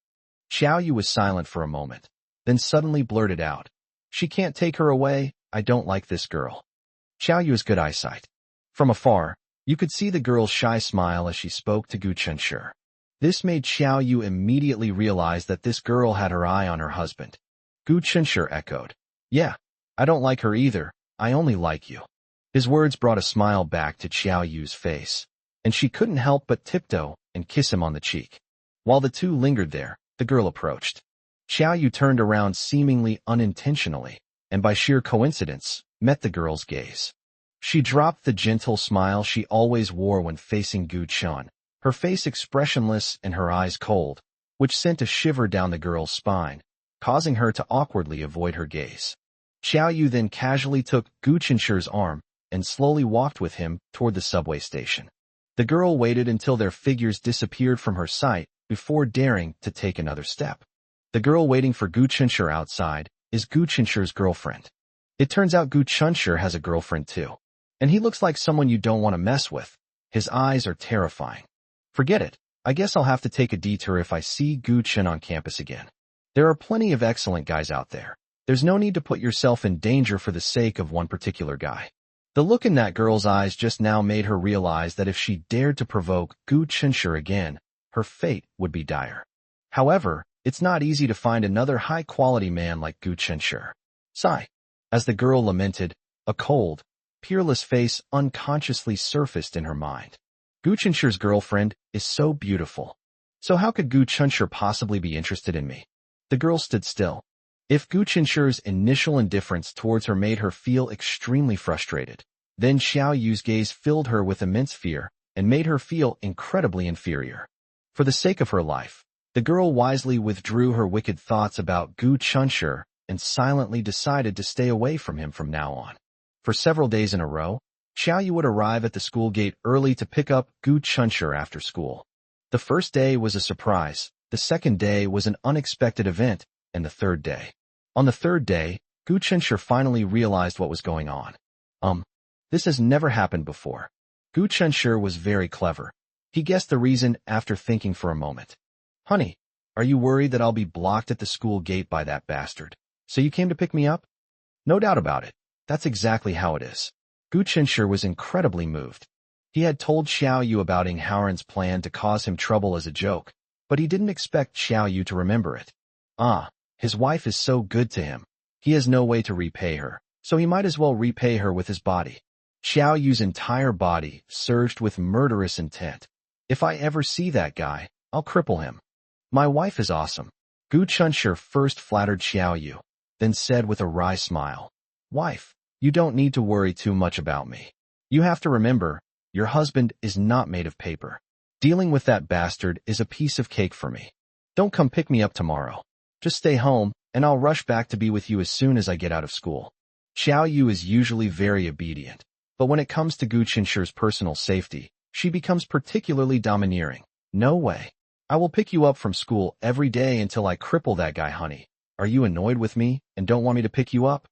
Xiao Yu was silent for a moment, then suddenly blurted out. She can't take her away, I don't like this girl. Xiao Yu has good eyesight. From afar, you could see the girl's shy smile as she spoke to Gu Chunshi. This made Xiao Yu immediately realize that this girl had her eye on her husband. Gu Chunshi echoed. Yeah, I don't like her either, I only like you. His words brought a smile back to Xiao Yu's face, and she couldn't help but tiptoe and kiss him on the cheek. While the two lingered there, the girl approached. Xiao Yu turned around seemingly unintentionally, and by sheer coincidence, met the girl's gaze. She dropped the gentle smile she always wore when facing Gu Chun, her face expressionless and her eyes cold, which sent a shiver down the girl's spine, causing her to awkwardly avoid her gaze. Xiao Yu then casually took Gu Chunshi's arm and slowly walked with him toward the subway station. The girl waited until their figures disappeared from her sight before daring to take another step. The girl waiting for Gu Chunshi outside is Gu Chunshi's girlfriend. It turns out Gu Chunshi has a girlfriend too. And he looks like someone you don't want to mess with. His eyes are terrifying. Forget it. I guess I'll have to take a detour if I see Gu Chun on campus again. There are plenty of excellent guys out there. There's no need to put yourself in danger for the sake of one particular guy. The look in that girl's eyes just now made her realize that if she dared to provoke Gu Chunshi again, her fate would be dire. However, it's not easy to find another high-quality man like Gu Chunshi. Sigh. As the girl lamented, a cold, peerless face unconsciously surfaced in her mind. Gu Chunshi's girlfriend is so beautiful. So how could Gu Chunshi possibly be interested in me? The girl stood still. If Gu Chunshi's initial indifference towards her made her feel extremely frustrated, then Xiao Yu's gaze filled her with immense fear and made her feel incredibly inferior. For the sake of her life, the girl wisely withdrew her wicked thoughts about Gu Chunshi and silently decided to stay away from him from now on. For several days in a row, Xiao Yu would arrive at the school gate early to pick up Gu Chunshi after school. The first day was a surprise, the second day was an unexpected event, and the third day. On the third day, Gu Chunshi finally realized what was going on. This has never happened before. Gu Chunshi was very clever. He guessed the reason after thinking for a moment. Honey, are you worried that I'll be blocked at the school gate by that bastard? So you came to pick me up? No doubt about it. That's exactly how it is. Gu Chunshi was incredibly moved. He had told Xiao Yu about Ing Haoran's plan to cause him trouble as a joke, but he didn't expect Xiao Yu to remember it. His wife is so good to him. He has no way to repay her, so he might as well repay her with his body. Xiao Yu's entire body surged with murderous intent. If I ever see that guy, I'll cripple him. My wife is awesome. Gu Chunshi first flattered Xiao Yu. then said with a wry smile, "Wife, you don't need to worry too much about me. You have to remember, your husband is not made of paper. Dealing with that bastard is a piece of cake for me. Don't come pick me up tomorrow. Just stay home, and I'll rush back to be with you as soon as I get out of school." Xiao Yu is usually very obedient, but when it comes to Gu Qinshi's personal safety, she becomes particularly domineering. "No way. I will pick you up from school every day until I cripple that guy, honey. Are you annoyed with me and don't want me to pick you up?"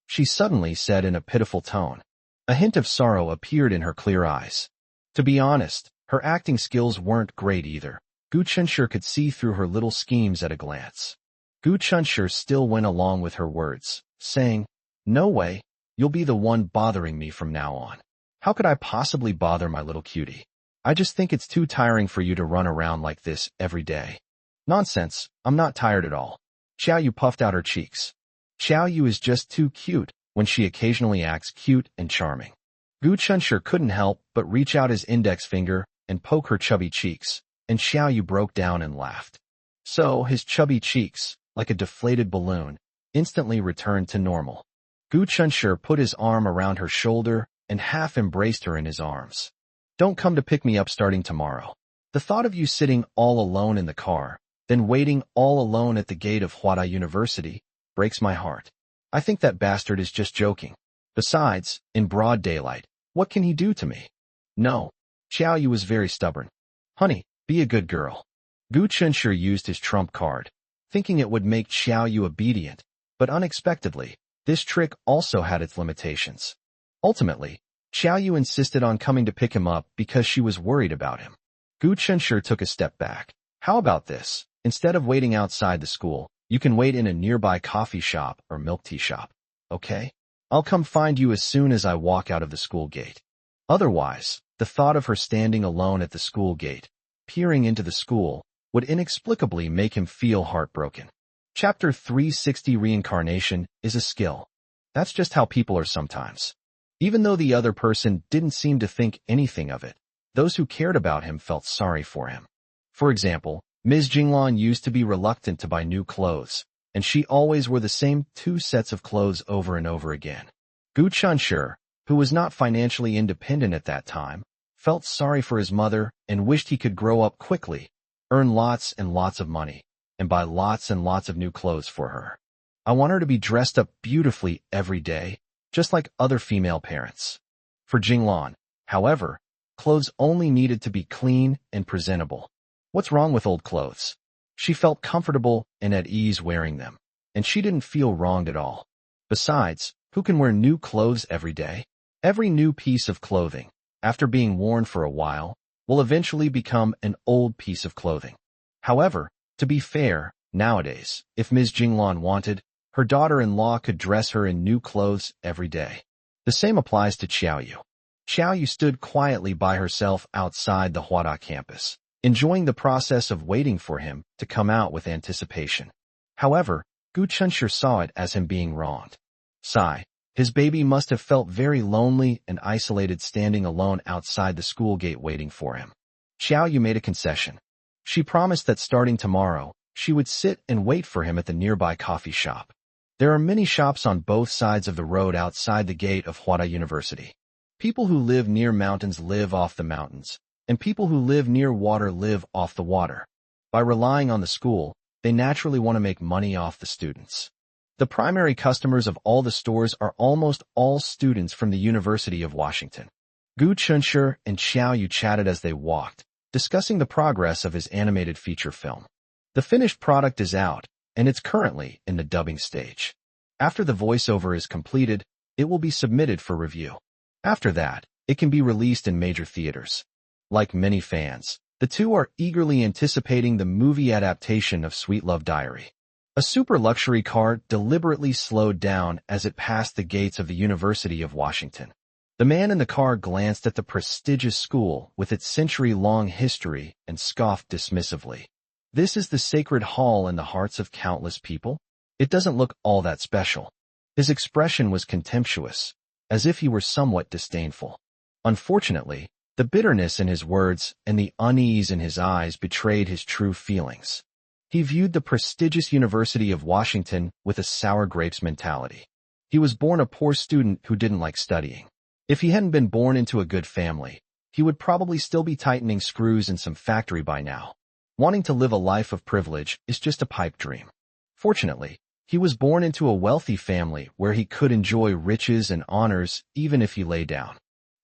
She suddenly said in a pitiful tone. A hint of sorrow appeared in her clear eyes. To be honest, her acting skills weren't great either. Gu Qinshe could see through her little schemes at a glance. Gu Qinshe still went along with her words, saying, "No way, you'll be the one bothering me from now on. How could I possibly bother my little cutie? I just think it's too tiring for you to run around like this every day." "Nonsense, I'm not tired at all." Xiao Yu puffed out her cheeks. Xiao Yu is just too cute when she occasionally acts cute and charming. Gu Qinshe couldn't help but reach out his index finger and poke her chubby cheeks, and Xiao Yu broke down and laughed. So his chubby cheeks, like a deflated balloon, instantly returned to normal. Gu Qinshe put his arm around her shoulder and half embraced her in his arms. "Don't come to pick me up starting tomorrow. The thought of you sitting all alone in the car, then waiting all alone at the gate of Huada University, breaks my heart. I think that bastard is just joking. Besides, in broad daylight, what can he do to me?" "No." Xiao Yu was very stubborn. "Honey, be a good girl." Gu Qinshe used his trump card, thinking it would make Xiao Yu obedient, but unexpectedly, this trick also had its limitations. Ultimately, Xiao Yu insisted on coming to pick him up because she was worried about him. Gu Qinshe took a step back. "How about this? Instead of waiting outside the school, you can wait in a nearby coffee shop or milk tea shop, okay? I'll come find you as soon as I walk out of the school gate." Otherwise, the thought of her standing alone at the school gate, peering into the school, would inexplicably make him feel heartbroken. Chapter 360 Reincarnation is a skill. That's just how people are sometimes. Even though the other person didn't seem to think anything of it, those who cared about him felt sorry for him. For example, Ms. Jinglan used to be reluctant to buy new clothes, and she always wore the same 2 sets of clothes over and over again. Gu Qinshe, who was not financially independent at that time, felt sorry for his mother and wished he could grow up quickly, earn lots and lots of money, and buy lots and lots of new clothes for her. "I want her to be dressed up beautifully every day, just like other female parents." For Jinglan, however, clothes only needed to be clean and presentable. What's wrong with old clothes? She felt comfortable and at ease wearing them, and she didn't feel wronged at all. Besides, who can wear new clothes every day? Every new piece of clothing, after being worn for a while, will eventually become an old piece of clothing. However, to be fair, nowadays, if Ms. Jinglan wanted, her daughter-in-law could dress her in new clothes every day. The same applies to Xiao Yu. Xiao Yu stood quietly by herself outside the Huada campus, enjoying the process of waiting for him to come out with anticipation. However, Gu Qinshe saw it as him being wronged. Sigh, his baby must have felt very lonely and isolated standing alone outside the school gate waiting for him. Xiao Yu made a concession. She promised that starting tomorrow, she would sit and wait for him at the nearby coffee shop. There are many shops on both sides of the road outside the gate of Huada University. People who live near mountains live off the mountains, and people who live near water live off the water. By relying on the school, they naturally want to make money off the students. The primary customers of all the stores are almost all students from the University of Washington. Gu Qinshe and Xiao Yu chatted as they walked, discussing the progress of his animated feature film. The finished product is out, and it's currently in the dubbing stage. After the voiceover is completed, it will be submitted for review. After that, it can be released in major theaters. Like many fans, the two are eagerly anticipating the movie adaptation of Sweet Love Diary. A super luxury car deliberately slowed down as it passed the gates of the University of Washington. The man in the car glanced at the prestigious school with its century-long history and scoffed dismissively. This is the sacred hall in the hearts of countless people? It doesn't look all that special. His expression was contemptuous, as if he were somewhat disdainful. Unfortunately, the bitterness in his words and the unease in his eyes betrayed his true feelings. He viewed the prestigious University of Washington with a sour grapes mentality. He was born a poor student who didn't like studying. If he hadn't been born into a good family, he would probably still be tightening screws in some factory by now. Wanting to live a life of privilege is just a pipe dream. Fortunately, he was born into a wealthy family where he could enjoy riches and honors even if he lay down.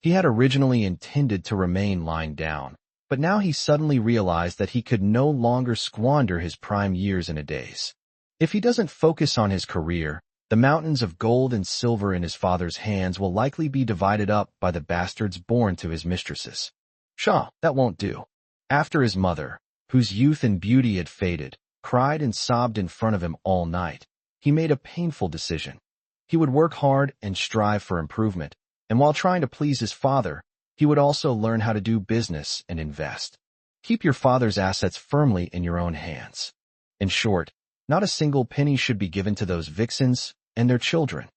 He had originally intended to remain lying down, but now he suddenly realized that he could no longer squander his prime years in a daze. If he doesn't focus on his career, the mountains of gold and silver in his father's hands will likely be divided up by the bastards born to his mistresses. Pshaw, that won't do. After his mother, whose youth and beauty had faded, cried and sobbed in front of him all night, he made a painful decision. He would work hard and strive for improvement, and while trying to please his father, he would also learn how to do business and invest. Keep your father's assets firmly in your own hands. In short, not a single penny should be given to those vixens and their children.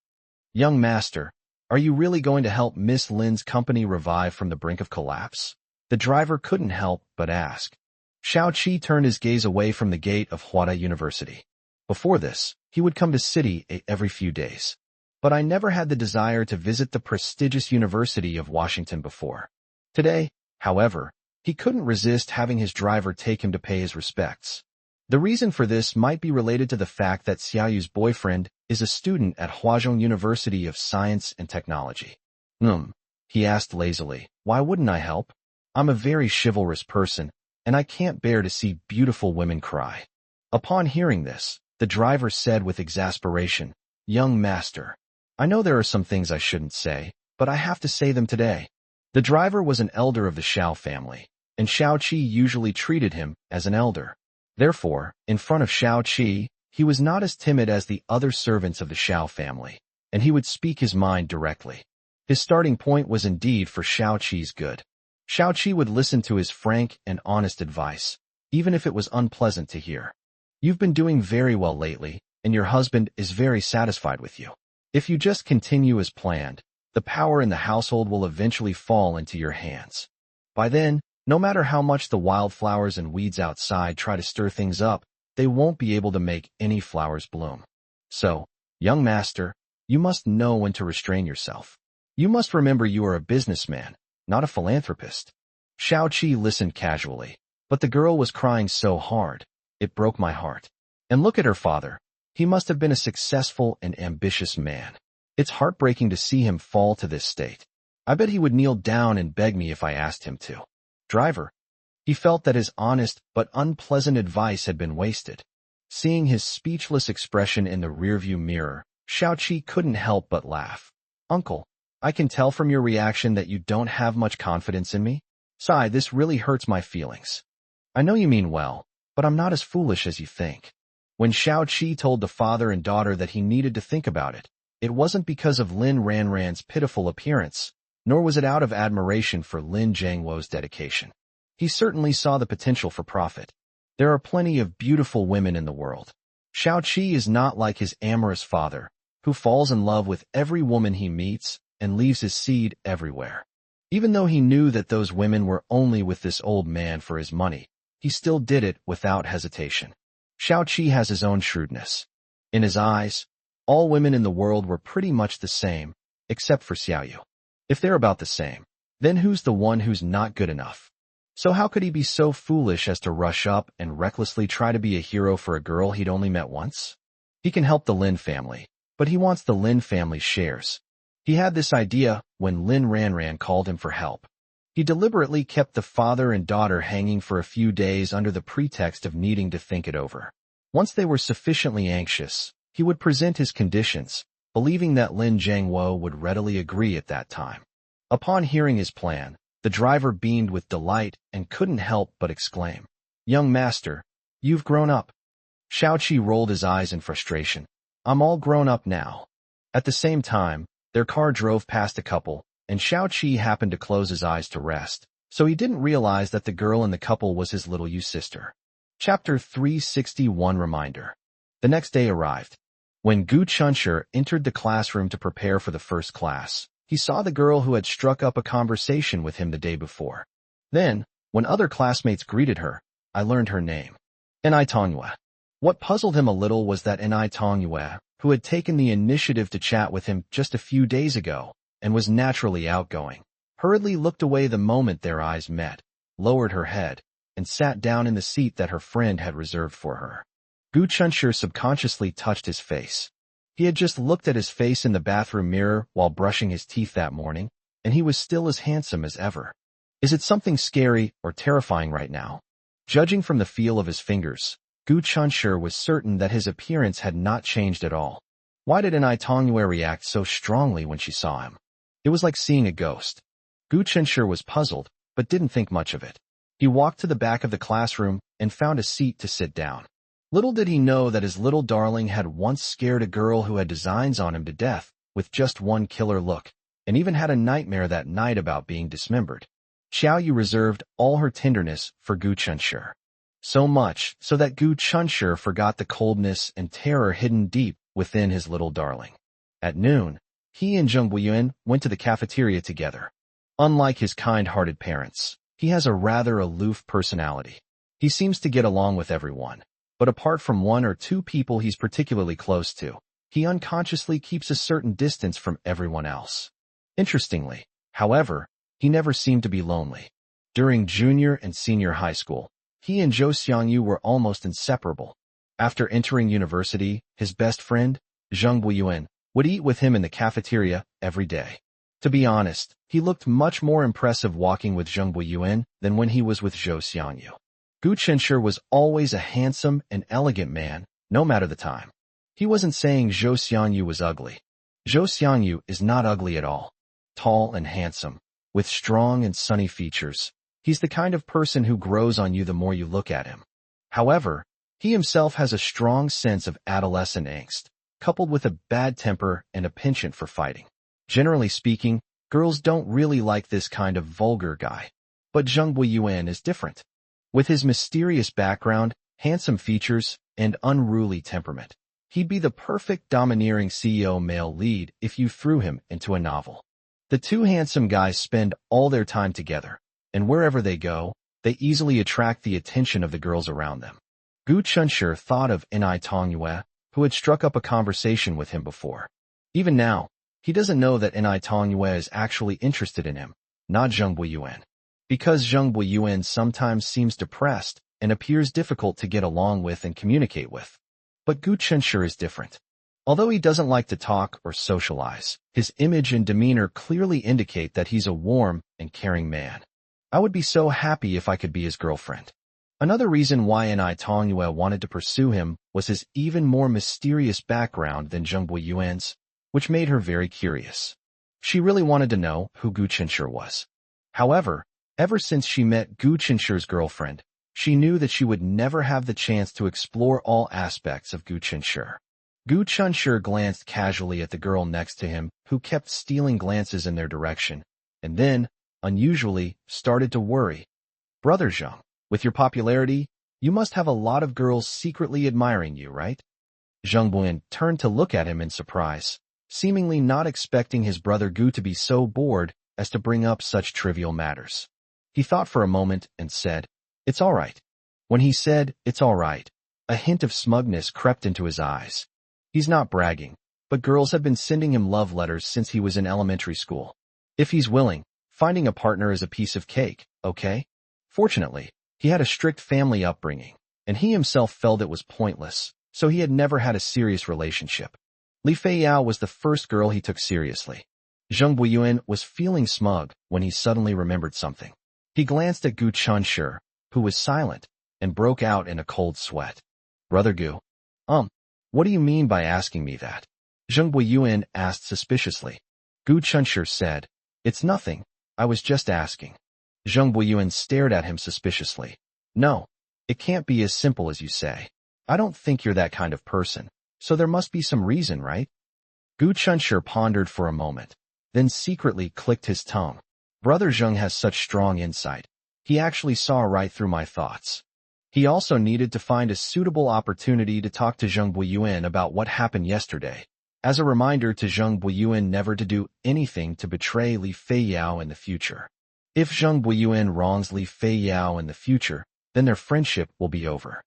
Young master, are you really going to help Miss Lin's company revive from the brink of collapse? The driver couldn't help but ask. Xiao-Qi turned his gaze away from the gate of Huada University. Before this, he would come to city every few days. But I never had the desire to visit the prestigious University of Washington before. Today, however, he couldn't resist having his driver take him to pay his respects. The reason for this might be related to the fact that Xiaoyu's boyfriend is a student at Huazhong University of Science and Technology. He asked lazily, why wouldn't I help? I'm a very chivalrous person, and I can't bear to see beautiful women cry. Upon hearing this, the driver said with exasperation, young master, I know there are some things I shouldn't say, but I have to say them today. The driver was an elder of the Xiao family, and Xiao-Qi usually treated him as an elder. Therefore, in front of Xiao-Qi, he was not as timid as the other servants of the Xiao family, and he would speak his mind directly. His starting point was indeed for Xiao-Qi's good. Xiao-Qi would listen to his frank and honest advice, even if it was unpleasant to hear. You've been doing very well lately, and your husband is very satisfied with you. If you just continue as planned, the power in the household will eventually fall into your hands. By then, no matter how much the wildflowers and weeds outside try to stir things up, they won't be able to make any flowers bloom. So, young master, you must know when to restrain yourself. You must remember you are a businessman, not a philanthropist. Xiao-Qi listened casually, but the girl was crying so hard, it broke my heart. And look at her father. He must have been a successful and ambitious man. It's heartbreaking to see him fall to this state. I bet he would kneel down and beg me if I asked him to. Driver. He felt that his honest but unpleasant advice had been wasted. Seeing his speechless expression in the rearview mirror, Xiao-Qi couldn't help but laugh. Uncle, I can tell from your reaction that you don't have much confidence in me. Sigh, this really hurts my feelings. I know you mean well, but I'm not as foolish as you think. When Xiao-Qi told the father and daughter that he needed to think about it, it wasn't because of Lin Ranran's pitiful appearance, nor was it out of admiration for Lin Jiangwo's dedication. He certainly saw the potential for profit. There are plenty of beautiful women in the world. Xiao-Qi is not like his amorous father, who falls in love with every woman he meets and leaves his seed everywhere. Even though he knew that those women were only with this old man for his money, he still did it without hesitation. Xiao-Qi has his own shrewdness. In his eyes, all women in the world were pretty much the same, except for Xiaoyu. If they're about the same, then who's the one who's not good enough? So how could he be so foolish as to rush up and recklessly try to be a hero for a girl he'd only met once? He can help the Lin family, but he wants the Lin family's shares. He had this idea when Lin Ranran called him for help. He deliberately kept the father and daughter hanging for a few days under the pretext of needing to think it over. Once they were sufficiently anxious, he would present his conditions, believing that Lin Jiangwo would readily agree at that time. Upon hearing his plan, the driver beamed with delight and couldn't help but exclaim, "Young master, you've grown up." Xiao-Qi rolled his eyes in frustration. "I'm all grown up now." At the same time, their car drove past a couple, and Xiao-Qi happened to close his eyes to rest, so he didn't realize that the girl in the couple was his little sister. Chapter 361 Reminder. The next day arrived. When Gu Chunshir entered the classroom to prepare for the first class, he saw the girl who had struck up a conversation with him the day before. Then, when other classmates greeted her, I learned her name. Ni Tongyue. What puzzled him a little was that Ni Tongyue, who had taken the initiative to chat with him just a few days ago and was naturally outgoing, hurriedly looked away the moment their eyes met, lowered her head, and sat down in the seat that her friend had reserved for her. Gu Chunshur subconsciously touched his face. He had just looked at his face in the bathroom mirror while brushing his teeth that morning, and he was still as handsome as ever. Is it something scary or terrifying right now? Judging from the feel of his fingers, Gu Chunshur was certain that his appearance had not changed at all. Why did Ni Tongyue react so strongly when she saw him? It was like seeing a ghost. Gu Chunshur was puzzled, but didn't think much of it. He walked to the back of the classroom and found a seat to sit down. Little did he know that his little darling had once scared a girl who had designs on him to death with just one killer look, and even had a nightmare that night about being dismembered. Xiao Yu reserved all her tenderness for Gu Chunshur. So much so that Gu Chunshur forgot the coldness and terror hidden deep within his little darling. At noon, he and Zheng Buiyuan went to the cafeteria together. Unlike his kind-hearted parents, he has a rather aloof personality. He seems to get along with everyone, but apart from one or two people he's particularly close to, he unconsciously keeps a certain distance from everyone else. Interestingly, however, he never seemed to be lonely. During junior and senior high school, he and Zhou Xiangyu were almost inseparable. After entering university, his best friend, Zheng Buiyuan, would eat with him in the cafeteria every day. To be honest, he looked much more impressive walking with Zheng Buiyuan than when he was with Zhou Xiangyu. Gu Chunshur was always a handsome and elegant man, no matter the time. He wasn't saying Zhou Xiangyu was ugly. Zhou Xiangyu is not ugly at all. Tall and handsome, with strong and sunny features, he's the kind of person who grows on you the more you look at him. However, he himself has a strong sense of adolescent angst, coupled with a bad temper and a penchant for fighting. Generally speaking, girls don't really like this kind of vulgar guy. But Zheng Buiyuan is different. With his mysterious background, handsome features, and unruly temperament, he'd be the perfect domineering CEO male lead if you threw him into a novel. The two handsome guys spend all their time together, and wherever they go, they easily attract the attention of the girls around them. Gu Chunshur thought of Ni Tongyue, who had struck up a conversation with him before. Even now, he doesn't know that Ni Tongyue is actually interested in him, not Zheng Buiyuan. Because Zheng Buiyuan sometimes seems depressed and appears difficult to get along with and communicate with. But Gu Chunshur is different. Although he doesn't like to talk or socialize, his image and demeanor clearly indicate that he's a warm and caring man. I would be so happy if I could be his girlfriend. Another reason why Ni Tongyue wanted to pursue him was his even more mysterious background than Zheng Buiyuan's, which made her very curious. She really wanted to know who Gu Chunshur was. However, ever since she met Gu Chunshur's girlfriend, she knew that she would never have the chance to explore all aspects of Gu Chunshur. Gu Chunshur glanced casually at the girl next to him, who kept stealing glances in their direction, and then, unusually, started to worry. Brother Zheng, with your popularity, you must have a lot of girls secretly admiring you, right? Zheng Buiyuan turned to look at him in surprise, seemingly not expecting his brother Gu to be so bored as to bring up such trivial matters. He thought for a moment and said, "It's all right." When he said, "It's all right," a hint of smugness crept into his eyes. He's not bragging, but girls have been sending him love letters since he was in elementary school. If he's willing, finding a partner is a piece of cake, okay? Fortunately, he had a strict family upbringing, and he himself felt it was pointless, so he had never had a serious relationship. Li Feiyao was the first girl he took seriously. Zheng Buiyuan was feeling smug when he suddenly remembered something. He glanced at Gu Chunshur, who was silent, and broke out in a cold sweat. "Brother Gu, what do you mean by asking me that?" Zheng Buiyuan asked suspiciously. Gu Chunshur said, "It's nothing, I was just asking." Zheng Buiyuan stared at him suspiciously. "No, it can't be as simple as you say. I don't think you're that kind of person, so there must be some reason, right?" Gu Chunshur pondered for a moment, then secretly clicked his tongue. Brother Zheng has such strong insight. He actually saw right through my thoughts. He also needed to find a suitable opportunity to talk to Zheng Buiyuan about what happened yesterday, as a reminder to Zheng Buiyuan never to do anything to betray Li Feiyao in the future. If Zheng Buiyuan wrongs Li Feiyao in the future, then their friendship will be over.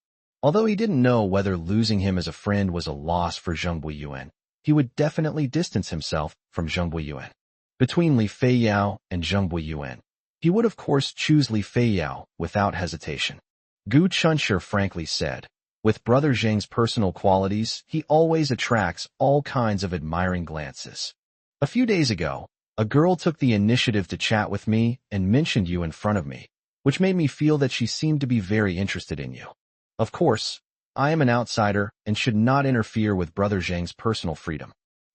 Although he didn't know whether losing him as a friend was a loss for Zheng Buiyuan, he would definitely distance himself from Zheng Buiyuan. Between Li Feiyao and Zheng Buiyuan, he would of course choose Li Feiyao without hesitation. Gu Chunshi frankly said, with Brother Zheng's personal qualities, he always attracts all kinds of admiring glances. A few days ago, a girl took the initiative to chat with me and mentioned you in front of me, which made me feel that she seemed to be very interested in you. Of course, I am an outsider and should not interfere with Brother Zheng's personal freedom.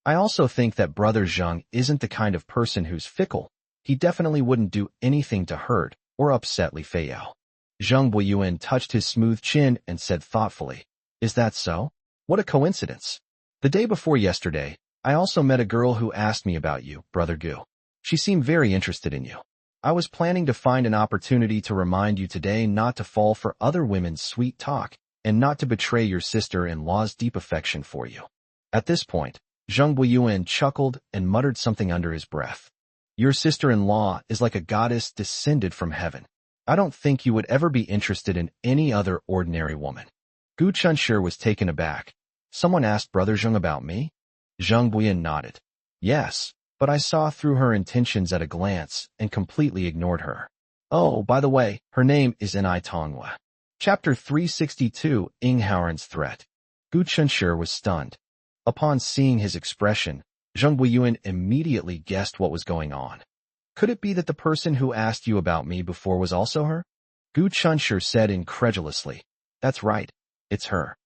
I also think that Brother Zheng isn't the kind of person who's fickle. He definitely wouldn't do anything to hurt or upset Li Feiyao. Zheng Buiyuan touched his smooth chin and said thoughtfully, "Is that so? What a coincidence. The day before yesterday, I also met a girl who asked me about you, Brother Gu. She seemed very interested in you. I was planning to find an opportunity to remind you today not to fall for other women's sweet talk and not to betray your sister-in-law's deep affection for you." At this point, Zheng Buiyuan chuckled and muttered something under his breath. "Your sister-in-law is like a goddess descended from heaven. I don't think you would ever be interested in any other ordinary woman." Gu Chunshi was taken aback. "Someone asked Brother Zheng about me?" Zheng Buiyuan nodded. "Yes, but I saw through her intentions at a glance and completely ignored her. Oh, by the way, her name is Ni Tongwa." Chapter 362, Inghaoren's Threat. Gu Chunshi was stunned. Upon seeing his expression, Zheng Buiyuan immediately guessed what was going on. "Could it be that the person who asked you about me before was also her?" Gu Chunshi said incredulously. "That's right, it's her."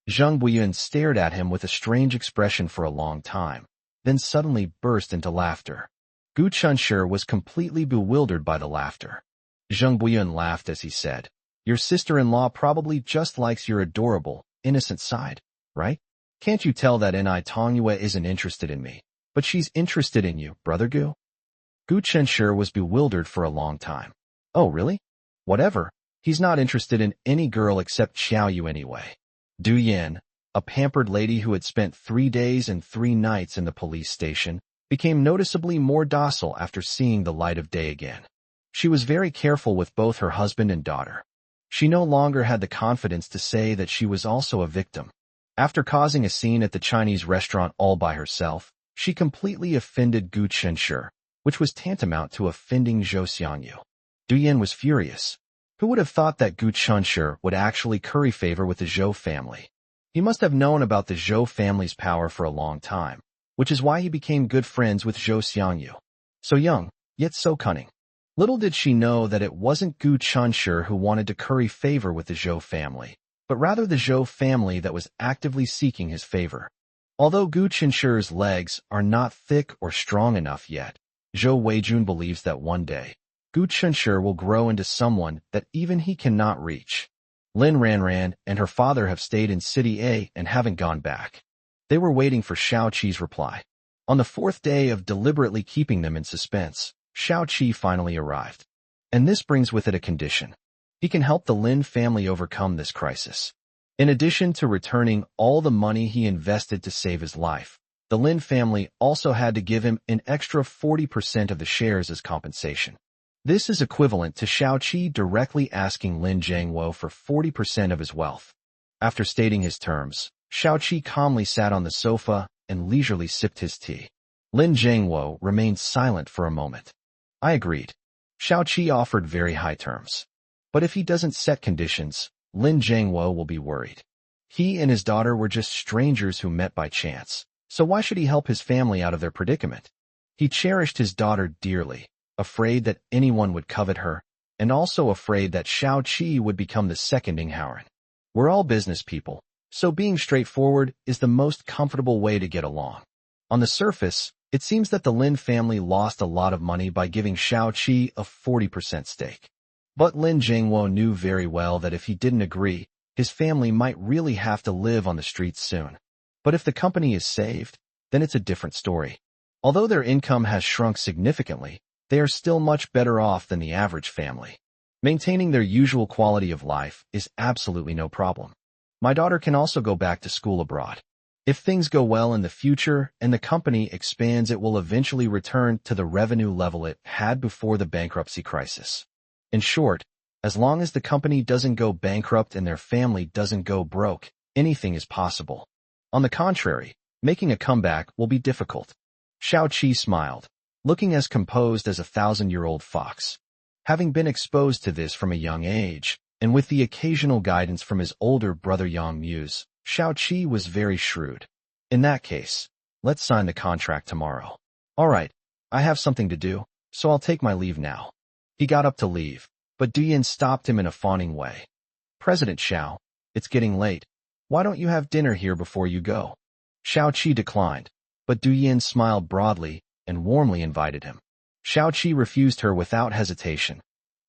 Zheng Buiyuan stared at him with a strange expression for a long time, then suddenly burst into laughter. Gu Chunshi was completely bewildered by the laughter. Zheng Buiyuan laughed as he said, "Your sister-in-law probably just likes your adorable, innocent side, right? Can't you tell that Ni Tongwa isn't interested in me, but she's interested in you, Brother Gu?" Gu Chunshi was bewildered for a long time. "Oh, really? Whatever. He's not interested in any girl except Xiao Yu anyway." Du Yan, a pampered lady who had spent 3 days and 3 nights in the police station, became noticeably more docile after seeing the light of day again. She was very careful with both her husband and daughter. She no longer had the confidence to say that she was also a victim. After causing a scene at the Chinese restaurant all by herself, she completely offended Gu Chunshi, which was tantamount to offending Zhou Xiangyu. Du Yan was furious. Who would have thought that Gu Chunshi would actually curry favor with the Zhou family? He must have known about the Zhou family's power for a long time, which is why he became good friends with Zhou Xiangyu. So young, yet so cunning. Little did she know that it wasn't Gu Chunshi who wanted to curry favor with the Zhou family, but rather the Zhou family that was actively seeking his favor. Although Gu Chunshi's legs are not thick or strong enough yet, Zhou Weijun believes that one day, Gu Chunshi will grow into someone that even he cannot reach. Lin Ranran and her father have stayed in City A and haven't gone back. They were waiting for Xiao Qi's reply. On the 4th day of deliberately keeping them in suspense, Xiao Qi finally arrived. And this brings with it a condition. He can help the Lin family overcome this crisis. In addition to returning all the money he invested to save his life, the Lin family also had to give him an extra 40% of the shares as compensation. This is equivalent to Xiao Qi directly asking Lin Zhangwo for 40% of his wealth. After stating his terms, Xiao Qi calmly sat on the sofa and leisurely sipped his tea. Lin Zhangwo remained silent for a moment. I agreed. Xiao Qi offered very high terms. But if he doesn't set conditions, Lin Zhangwo will be worried. He and his daughter were just strangers who met by chance. So why should he help his family out of their predicament? He cherished his daughter dearly, afraid that anyone would covet her, and also afraid that Xiao Qi would become the second Inghaoren. We're all business people, so being straightforward is the most comfortable way to get along. On the surface, it seems that the Lin family lost a lot of money by giving Xiao Qi a 40% stake. But Lin Zhangwo knew very well that if he didn't agree, his family might really have to live on the streets soon. But if the company is saved, then it's a different story. Although their income has shrunk significantly, they are still much better off than the average family. Maintaining their usual quality of life is absolutely no problem. My daughter can also go back to school abroad. If things go well in the future and the company expands, it will eventually return to the revenue level it had before the bankruptcy crisis. In short, As long as the company doesn't go bankrupt and their family doesn't go broke, anything is possible. On the contrary, making a comeback will be difficult. Xiao Qi smiled, looking as composed as a 1,000-year-old fox. Having been exposed to this from a young age, and with the occasional guidance from his older brother Yang Muse, Xiao Qi was very shrewd. In that case, let's sign the contract tomorrow. All right, I have something to do, so I'll take my leave now. He got up to leave, but Du Yin stopped him in a fawning way. President Xiao, it's getting late. Why don't you have dinner here before you go? Xiao Qi declined, but Du Yin smiled broadly and warmly invited him. Xiao Qi refused her without hesitation.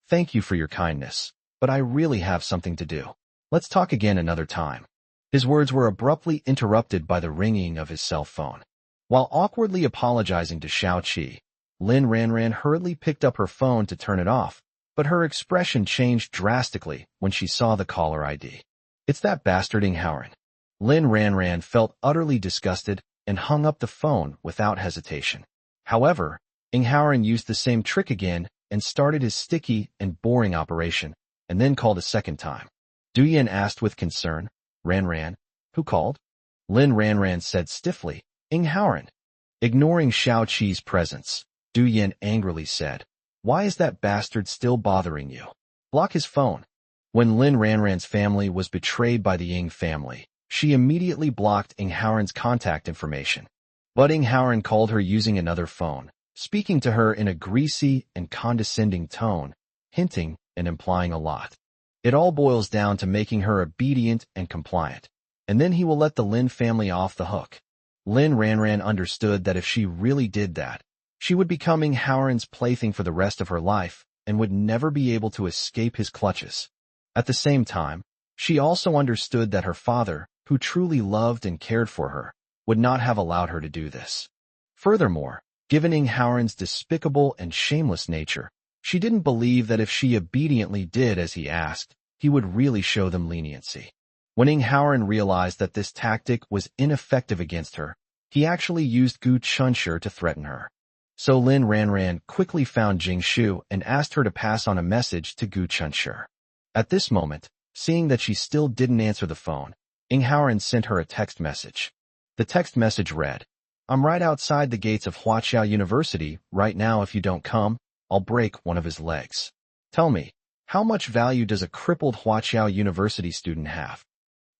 Thank you for your kindness, but I really have something to do. Let's talk again another time. His words were abruptly interrupted by the ringing of his cell phone. While awkwardly apologizing to Xiao Qi, Lin Ranran hurriedly picked up her phone to turn it off, but her expression changed drastically when she saw the caller ID. It's that bastard Ing Haoran. Lin Ranran felt utterly disgusted and hung up the phone without hesitation. However, Ing Haoran used the same trick again and started his sticky and boring operation, and then called a second time. Du Yin asked with concern, Ranran, who called? Lin Ranran said stiffly, Ing Haoran. Ignoring Xiao Qi's presence, Du Yin angrily said, Why is that bastard still bothering you? Block his phone. When Lin Ranran's family was betrayed by the Ing family, she immediately blocked Ing Haoran's contact information. But Ing Haoran called her using another phone, speaking to her in a greasy and condescending tone, hinting and implying a lot. It all boils down to making her obedient and compliant, and then he will let the Lin family off the hook. Lin Ranran understood that if she really did that, she would become Ing Haoran's plaything for the rest of her life and would never be able to escape his clutches. At the same time, she also understood that her father, who truly loved and cared for her, would not have allowed her to do this. Furthermore, given Ing Haoran's despicable and shameless nature, she didn't believe that if she obediently did as he asked, he would really show them leniency. When Ing Haoran realized that this tactic was ineffective against her, he actually used Gu Chunshur to threaten her. So Lin Ranran quickly found Jing Shu and asked her to pass on a message to Gu Chunshur. At this moment, seeing that she still didn't answer the phone, Ing Haoran sent her a text message. The text message read, I'm right outside the gates of Huaqiao University right now. If you don't come, I'll break one of his legs. Tell me, how much value does a crippled Huaqiao University student have?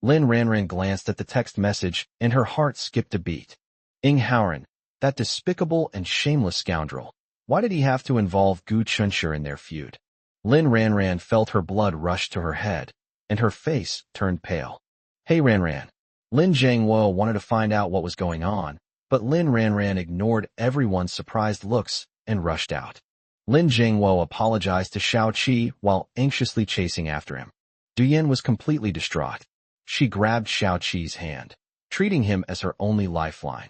Lin Ranran glanced at the text message and her heart skipped a beat. Ing Haoran, that despicable and shameless scoundrel. Why did he have to involve Gu Chunshur in their feud? Lin Ranran felt her blood rush to her head, and her face turned pale. Hey Ranran. Lin Zhangwo wanted to find out what was going on, but Lin Ranran ignored everyone's surprised looks and rushed out. Lin Zhangwo apologized to Xiao Qi while anxiously chasing after him. Du Yin was completely distraught. She grabbed Xiao Qi's hand, treating him as her only lifeline.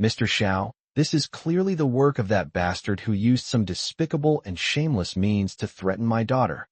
Mr. Xiao, this is clearly the work of that bastard who used some despicable and shameless means to threaten my daughter.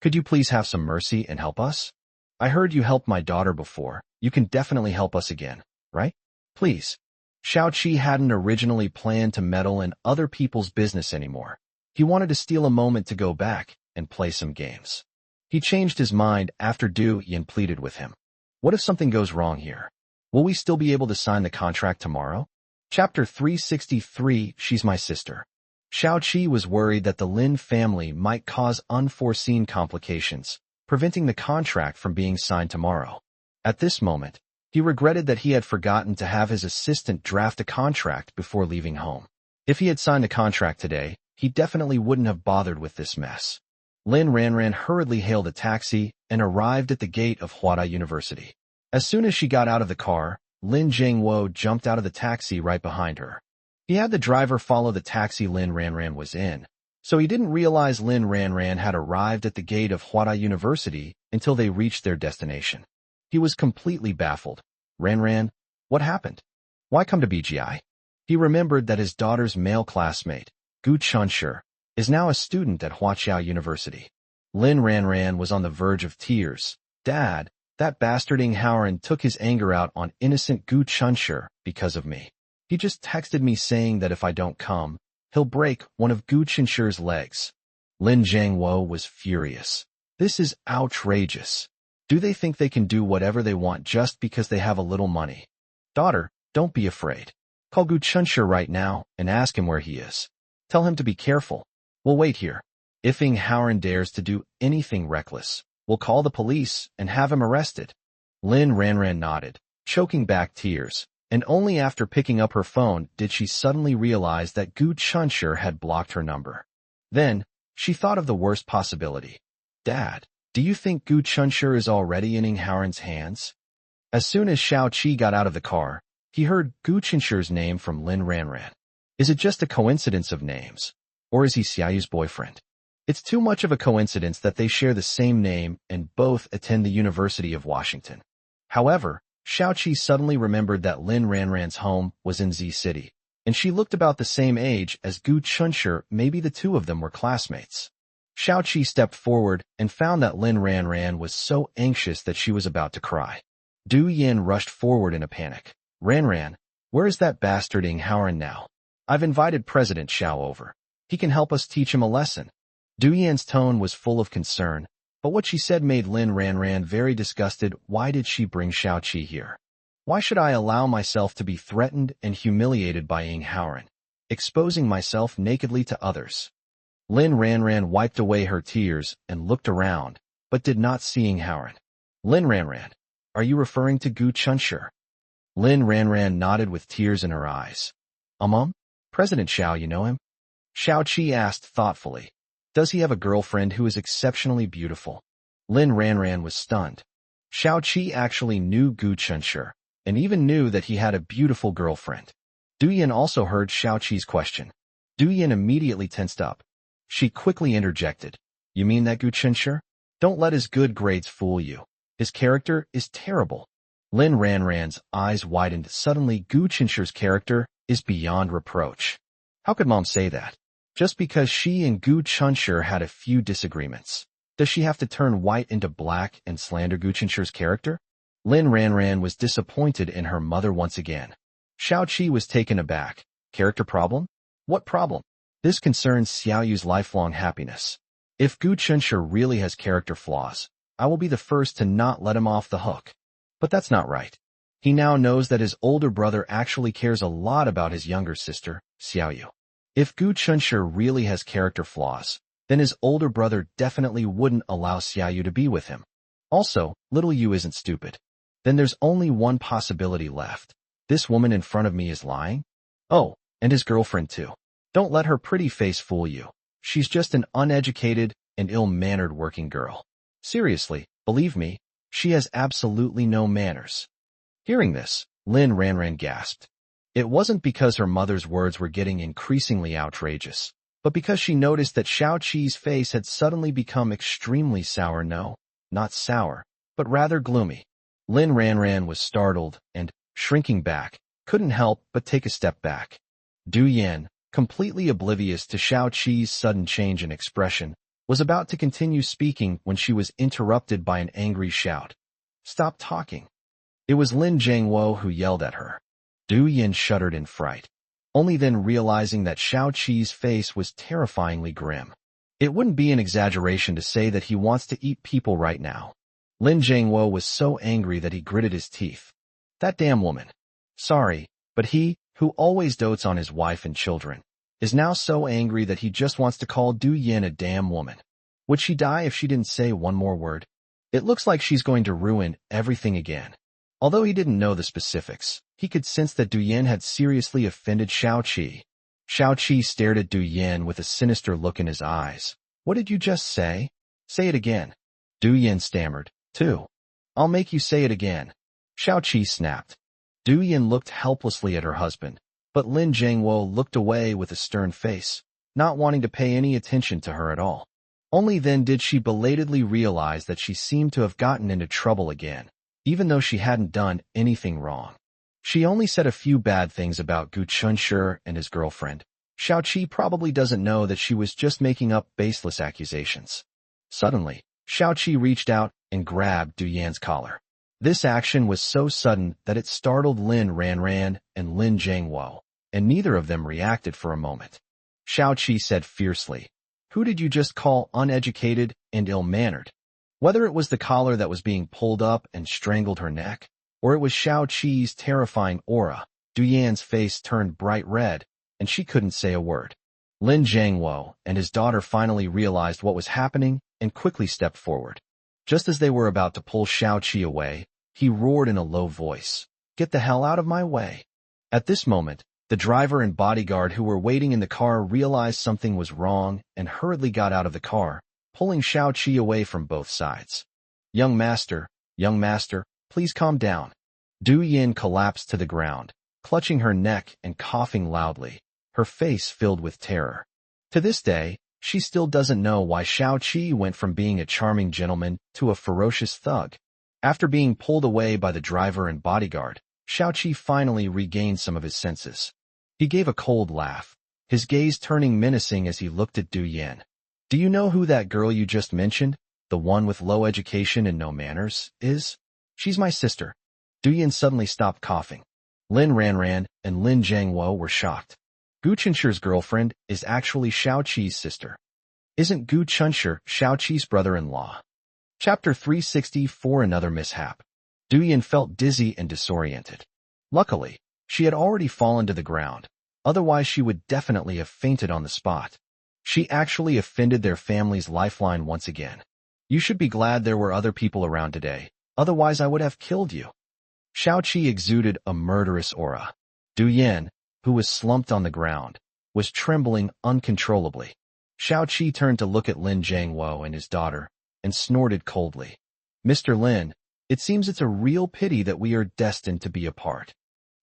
Could you please have some mercy and help us? I heard you helped my daughter before. You can definitely help us again, right? Please. Xiao Qi hadn't originally planned to meddle in other people's business anymore. He wanted to steal a moment to go back and play some games. He changed his mind after Du Yin pleaded with him. What if something goes wrong here? Will we still be able to sign the contract tomorrow? Chapter 363, She's My Sister. Xiao Qi was worried that the Lin family might cause unforeseen complications, preventing the contract from being signed tomorrow. At this moment, he regretted that he had forgotten to have his assistant draft a contract before leaving home. If he had signed a contract today, he definitely wouldn't have bothered with this mess. Lin Ranran hurriedly hailed a taxi and arrived at the gate of Huaqiao University. As soon as she got out of the car, Lin Zhangwo jumped out of the taxi right behind her. He had the driver follow the taxi Lin Ranran was in, so he didn't realize Lin Ranran had arrived at the gate of Huaqiao University until they reached their destination. He was completely baffled. Ranran, what happened? Why come to BGI? He remembered that his daughter's male classmate, Gu Chunshur, is now a student at Huaqiao University. Lin Ranran was on the verge of tears. Dad, that bastard Ing Haoran took his anger out on innocent Gu Chunshur because of me. He just texted me saying that if I don't come, he'll break one of Gu Chunshur's legs. Lin Zhangwo was furious. This is outrageous. Do they think they can do whatever they want just because they have a little money? Daughter, don't be afraid. Call Gu Chunshur right now and ask him where he is. Tell him to be careful. We'll wait here. If Ing Haoran dares to do anything reckless, we'll call the police and have him arrested. Lin Ranran nodded, choking back tears, and only after picking up her phone did she suddenly realize that Gu Chunshur had blocked her number. Then, she thought of the worst possibility. Dad, do you think Gu Chunshur is already in Ing Haoran's hands? As soon as Xiao Qi got out of the car, he heard Gu Chunshur's name from Lin Ranran. Is it just a coincidence of names? Or is he Xiaoyu's boyfriend? It's too much of a coincidence that they share the same name and both attend the University of Washington. However, Xiao Qi suddenly remembered that Lin Ranran's home was in Z City, and she looked about the same age as Gu Chunshur. Maybe the two of them were classmates. Xiao Qi stepped forward and found that Lin Ranran was so anxious that she was about to cry. Du Yin rushed forward in a panic. Ranran, where is that bastard Ing Haoran now? I've invited President Xiao over. He can help us teach him a lesson. Du Yin's tone was full of concern, but what she said made Lin Ranran very disgusted. Why did she bring Xiao Qi here? Why should I allow myself to be threatened and humiliated by Ing Haoran, exposing myself nakedly to others? Lin Ranran wiped away her tears and looked around, but did not see Ing Haoran. Lin Ranran, are you referring to Gu Chunshur? Lin Ranran nodded with tears in her eyes. President Xiao, you know him? Xiao Qi asked thoughtfully. Does he have a girlfriend who is exceptionally beautiful? Lin Ranran was stunned. Xiao Qi actually knew Gu Chunshur, and even knew that he had a beautiful girlfriend. Du Yin also heard Xiao Qi's question. Du Yin immediately tensed up. She quickly interjected. You mean that Gu Chunshur? Don't let his good grades fool you. His character is terrible. Lin Ranran's eyes widened. Suddenly, Gu Chunshur's character is beyond reproach. How could Mom say that? Just because she and Gu Chunshur had a few disagreements, does she have to turn white into black and slander Gu Chunshur's character? Lin Ranran was disappointed in her mother once again. Xiao Qi was taken aback. Character problem? What problem? This concerns Xiaoyu's lifelong happiness. If Gu Chunshur really has character flaws, I will be the first to not let him off the hook. But that's not right. He now knows that his older brother actually cares a lot about his younger sister, Xiaoyu. If Gu Chunshur really has character flaws, then his older brother definitely wouldn't allow Xiaoyu to be with him. Also, little Yu isn't stupid. Then there's only one possibility left. This woman in front of me is lying? Oh, and his girlfriend too. Don't let her pretty face fool you. She's just an uneducated and ill-mannered working girl. Seriously, believe me, she has absolutely no manners. Hearing this, Lin Ranran gasped. It wasn't because her mother's words were getting increasingly outrageous, but because she noticed that Xiao Qi's face had suddenly become extremely sour. No, not sour, but rather gloomy. Lin Ranran was startled and, shrinking back, couldn't help but take a step back. Du Yin, completely oblivious to Xiao Qi's sudden change in expression, was about to continue speaking when she was interrupted by an angry shout. Stop talking. It was Lin Jiangwo who yelled at her. Du Yin shuddered in fright, only then realizing that Xiao Qi's face was terrifyingly grim. It wouldn't be an exaggeration to say that he wants to eat people right now. Lin Jiangwo was so angry that he gritted his teeth. That damn woman. Sorry, but he, who always dotes on his wife and children, is now so angry that he just wants to call Du Yin a damn woman. Would she die if she didn't say one more word? It looks like she's going to ruin everything again. Although he didn't know the specifics, he could sense that Du Yin had seriously offended Xiao Qi. Xiao Qi stared at Du Yin with a sinister look in his eyes. What did you just say? Say it again. Du Yin stammered. Too. I'll make you say it again. Xiao Qi snapped. Du Yin looked helplessly at her husband, but Lin Jiangwo looked away with a stern face, not wanting to pay any attention to her at all. Only then did she belatedly realize that she seemed to have gotten into trouble again, even though she hadn't done anything wrong. She only said a few bad things about Gu Chunshur and his girlfriend. Xiao Qi probably doesn't know that she was just making up baseless accusations. Suddenly, Xiao Qi reached out and grabbed Du Yan's collar. This action was so sudden that it startled Lin Ranran and Lin Jiangwo, and neither of them reacted for a moment. Xiao Qi said fiercely, Who did you just call uneducated and ill-mannered? Whether it was the collar that was being pulled up and strangled her neck, or it was Xiao Qi's terrifying aura, Du Yan's face turned bright red, and she couldn't say a word. Lin Jiangwo and his daughter finally realized what was happening and quickly stepped forward. Just as they were about to pull Xiao Qi away, he roared in a low voice, "Get the hell out of my way!" At this moment, the driver and bodyguard who were waiting in the car realized something was wrong and hurriedly got out of the car, pulling Xiao Qi away from both sides. Young master, please calm down." Du Yan collapsed to the ground, clutching her neck and coughing loudly, her face filled with terror. To this day, she still doesn't know why Xiao Qi went from being a charming gentleman to a ferocious thug. After being pulled away by the driver and bodyguard, Xiao Qi finally regained some of his senses. He gave a cold laugh, his gaze turning menacing as he looked at Du Yan. "Do you know who that girl you just mentioned, the one with low education and no manners, is? She's my sister." Du Yan suddenly stopped coughing. Lin Ranran and Lin Jiangwo were shocked. Gu Qinshi's girlfriend is actually Xiao Qi's sister. Isn't Gu Qinshi Xiao Qi's brother-in-law? Chapter 364. Another mishap. Du Yan felt dizzy and disoriented. Luckily, she had already fallen to the ground, otherwise she would definitely have fainted on the spot. She actually offended their family's lifeline once again. "You should be glad there were other people around today, otherwise I would have killed you." Xiao Qi exuded a murderous aura. Du Yan, who was slumped on the ground, was trembling uncontrollably. Xiao Qi turned to look at Lin Jiangwo and his daughter, and snorted coldly. "Mr. Lin, it seems it's a real pity that we are destined to be apart."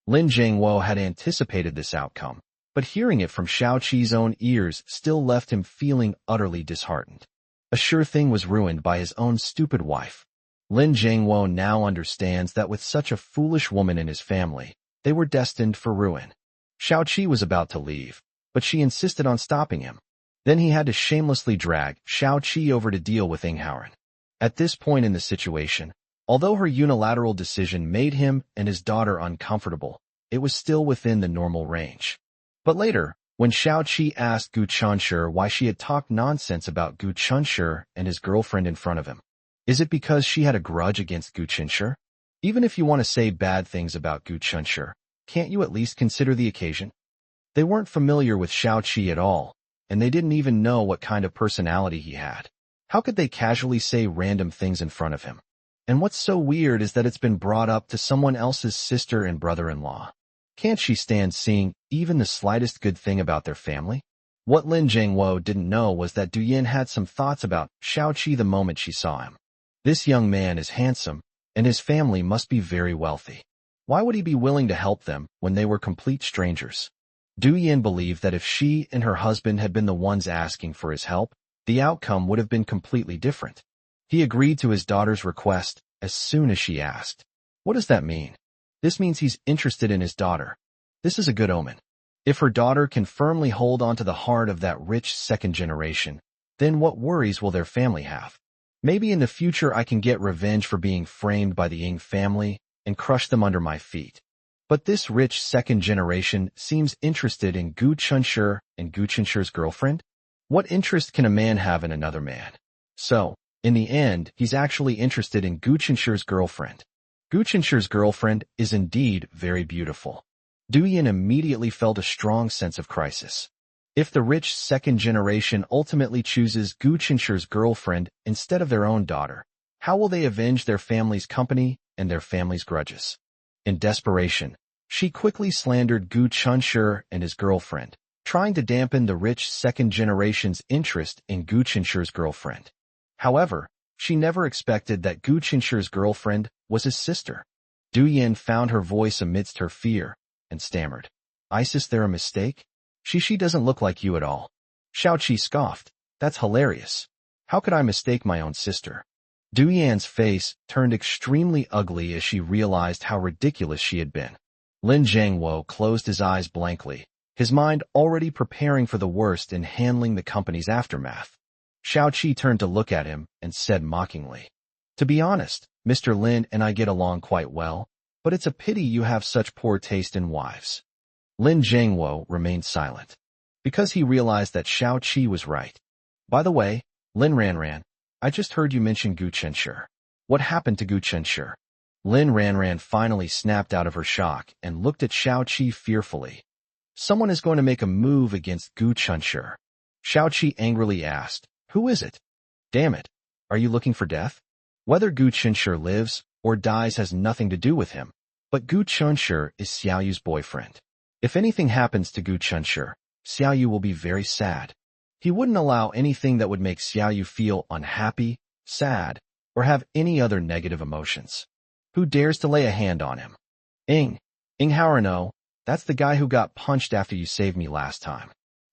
Lin Jiangwo had anticipated this outcome, but hearing it from Xiao Qi's own ears still left him feeling utterly disheartened. A sure thing was ruined by his own stupid wife. Lin Jiangwo now understands that with such a foolish woman in his family, they were destined for ruin. Xiao Qi was about to leave, but she insisted on stopping him. Then he had to shamelessly drag Xiao Qi over to deal with Inghaoren. At this point in the situation, although her unilateral decision made him and his daughter uncomfortable, it was still within the normal range. But later, when Xiao Qi asked Gu Qinshi why she had talked nonsense about Gu Qinshi and his girlfriend in front of him, is it because she had a grudge against Gu Qinshi? Even if you want to say bad things about Gu Qinshi, can't you at least consider the occasion? They weren't familiar with Xiao Qi at all, and they didn't even know what kind of personality he had. How could they casually say random things in front of him? And what's so weird is that it's been brought up to someone else's sister and brother-in-law. Can't she stand seeing even the slightest good thing about their family? What Lin Jiangwo didn't know was that Du Yan had some thoughts about Xiao Qi the moment she saw him. This young man is handsome, and his family must be very wealthy. Why would he be willing to help them when they were complete strangers? Du Yan believed that if she and her husband had been the ones asking for his help, the outcome would have been completely different. He agreed to his daughter's request as soon as she asked. What does that mean? This means he's interested in his daughter. This is a good omen. If her daughter can firmly hold onto the heart of that rich second generation, then what worries will their family have? Maybe in the future I can get revenge for being framed by the Ying family and crush them under my feet. But this rich second generation seems interested in Gu Qinshi and Gu Qinshi's girlfriend? What interest can a man have in another man? So, in the end, he's actually interested in Gu Qinshi's girlfriend. Gu Qinshi's girlfriend is indeed very beautiful. Du Yan immediately felt a strong sense of crisis. If the rich second generation ultimately chooses Gu Qinshi's girlfriend instead of their own daughter, how will they avenge their family's company and their family's grudges? In desperation, she quickly slandered Gu Qinshi and his girlfriend, trying to dampen the rich second generation's interest in Gu Qinshi's girlfriend. However, she never expected that Gu Qinshi's girlfriend was his sister. Du Yan found her voice amidst her fear and stammered, "Is there a mistake? She doesn't look like you at all." Xiao Qi scoffed, "That's hilarious. How could I mistake my own sister?" Du Yan's face turned extremely ugly as she realized how ridiculous she had been. Lin Jiangwo closed his eyes blankly, his mind already preparing for the worst in handling the company's aftermath. Xiao Qi turned to look at him and said mockingly, "To be honest, Mr. Lin and I get along quite well, but it's a pity you have such poor taste in wives." Lin Jiangwo remained silent, because he realized that Xiao Qi was right. "By the way, Lin Ranran, I just heard you mention Gu Chenshi. What happened to Gu Chenshi? Lin Ranran finally snapped out of her shock and looked at Xiao Qi fearfully. Someone is going to make a move against Gu Chenshi. Xiao Qi angrily asked, who is it? Damn it. Are you looking for death? Whether Gu Chenshi lives or dies has nothing to do with him. But Gu Chenshi is Xiao Yu's boyfriend. If anything happens to Gu Chenshi, Xiao Yu will be very sad. He wouldn't allow anything that would make Xiao Yu feel unhappy, sad, or have any other negative emotions. Who dares to lay a hand on him? Ing Haorano, that's the guy who got punched after you saved me last time.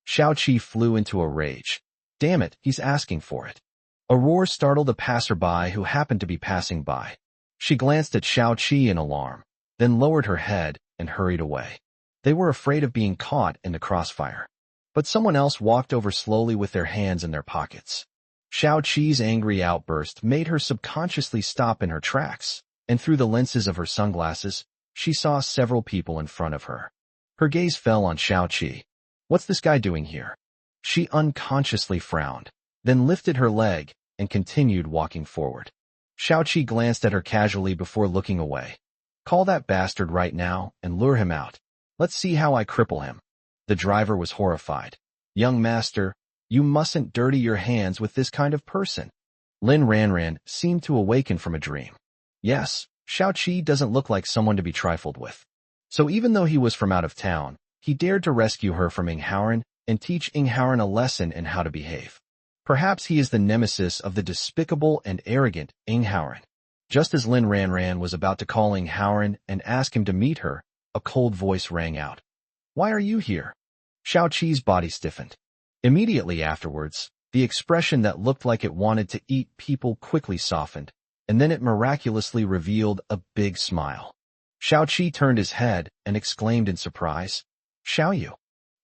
Xiao Qi flew into a rage. Damn it, he's asking for it. A roar startled a passerby who happened to be passing by. She glanced at Xiao Qi in alarm, then lowered her head and hurried away. They were afraid of being caught in the crossfire. But someone else walked over slowly with their hands in their pockets. Xiao Qi's angry outburst made her subconsciously stop in her tracks, and through the lenses of her sunglasses, she saw several people in front of her. Her gaze fell on Xiao Qi. What's this guy doing here? She unconsciously frowned, then lifted her leg and continued walking forward. Xiao Qi glanced at her casually before looking away. Call that bastard right now and lure him out. Let's see how I cripple him. The driver was horrified. Young master, you mustn't dirty your hands with this kind of person. Lin Ranran seemed to awaken from a dream. Yes, Xiao Qi doesn't look like someone to be trifled with. So even though he was from out of town, he dared to rescue her from Ing Haoran and teach Ing Haoran a lesson in how to behave. Perhaps he is the nemesis of the despicable and arrogant Ing Haoran. Just as Lin Ranran was about to call Ing Haoran and ask him to meet her, a cold voice rang out. Why are you here? Xiao Qi's body stiffened. Immediately afterwards, the expression that looked like it wanted to eat people quickly softened, and then it miraculously revealed a big smile. Xiao Qi turned his head and exclaimed in surprise, Xiao Yu.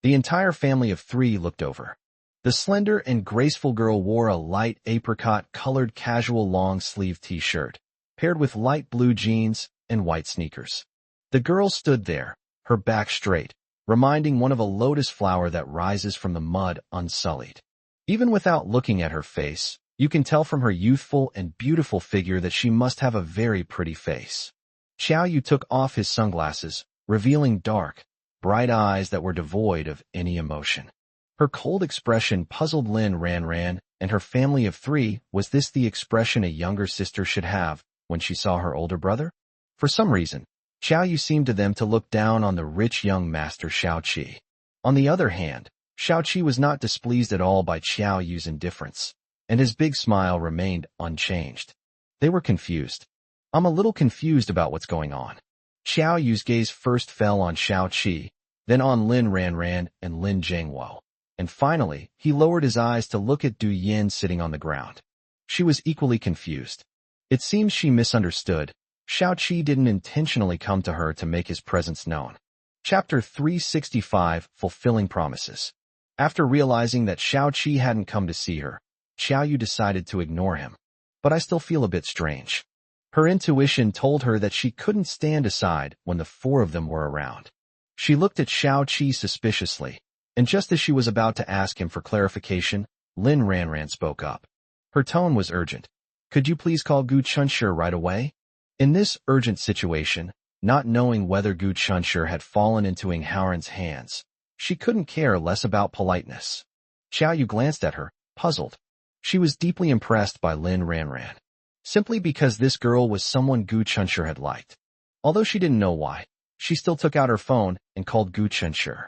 The entire family of three looked over. The slender and graceful girl wore a light apricot-colored casual long-sleeve t-shirt, paired with light blue jeans and white sneakers. The girl stood there, her back straight, reminding one of a lotus flower that rises from the mud unsullied. Even without looking at her face, you can tell from her youthful and beautiful figure that she must have a very pretty face. Xiao Yu took off his sunglasses, revealing dark, bright eyes that were devoid of any emotion. Her cold expression puzzled Lin Ranran and her family of three. Was this the expression a younger sister should have when she saw her older brother? For some reason, Xiao Yu seemed to them to look down on the rich young master Xiao Qi. On the other hand, Xiao Qi was not displeased at all by Xiao Yu's indifference, and his big smile remained unchanged. They were confused. I'm a little confused about what's going on. Xiao Yu's gaze first fell on Xiao Qi, then on Lin Ranran and Lin Zhengwo, and finally, he lowered his eyes to look at Du Yin sitting on the ground. She was equally confused. It seems she misunderstood. Xiao Qi didn't intentionally come to her to make his presence known. Chapter 365, Fulfilling Promises. After realizing that Xiao Qi hadn't come to see her, Xiao Yu decided to ignore him. But I still feel a bit strange. Her intuition told her that she couldn't stand aside when the four of them were around. She looked at Xiao Qi suspiciously, and just as she was about to ask him for clarification, Lin Ranran spoke up. Her tone was urgent. Could you please call Gu Chenshi right away? In this urgent situation, not knowing whether Gu Chenshi had fallen into Ing Haoran's hands, she couldn't care less about politeness. Xiao Yu glanced at her, puzzled. She was deeply impressed by Lin Ranran, simply because this girl was someone Gu Chenshi had liked. Although she didn't know why, she still took out her phone and called Gu Chenshi.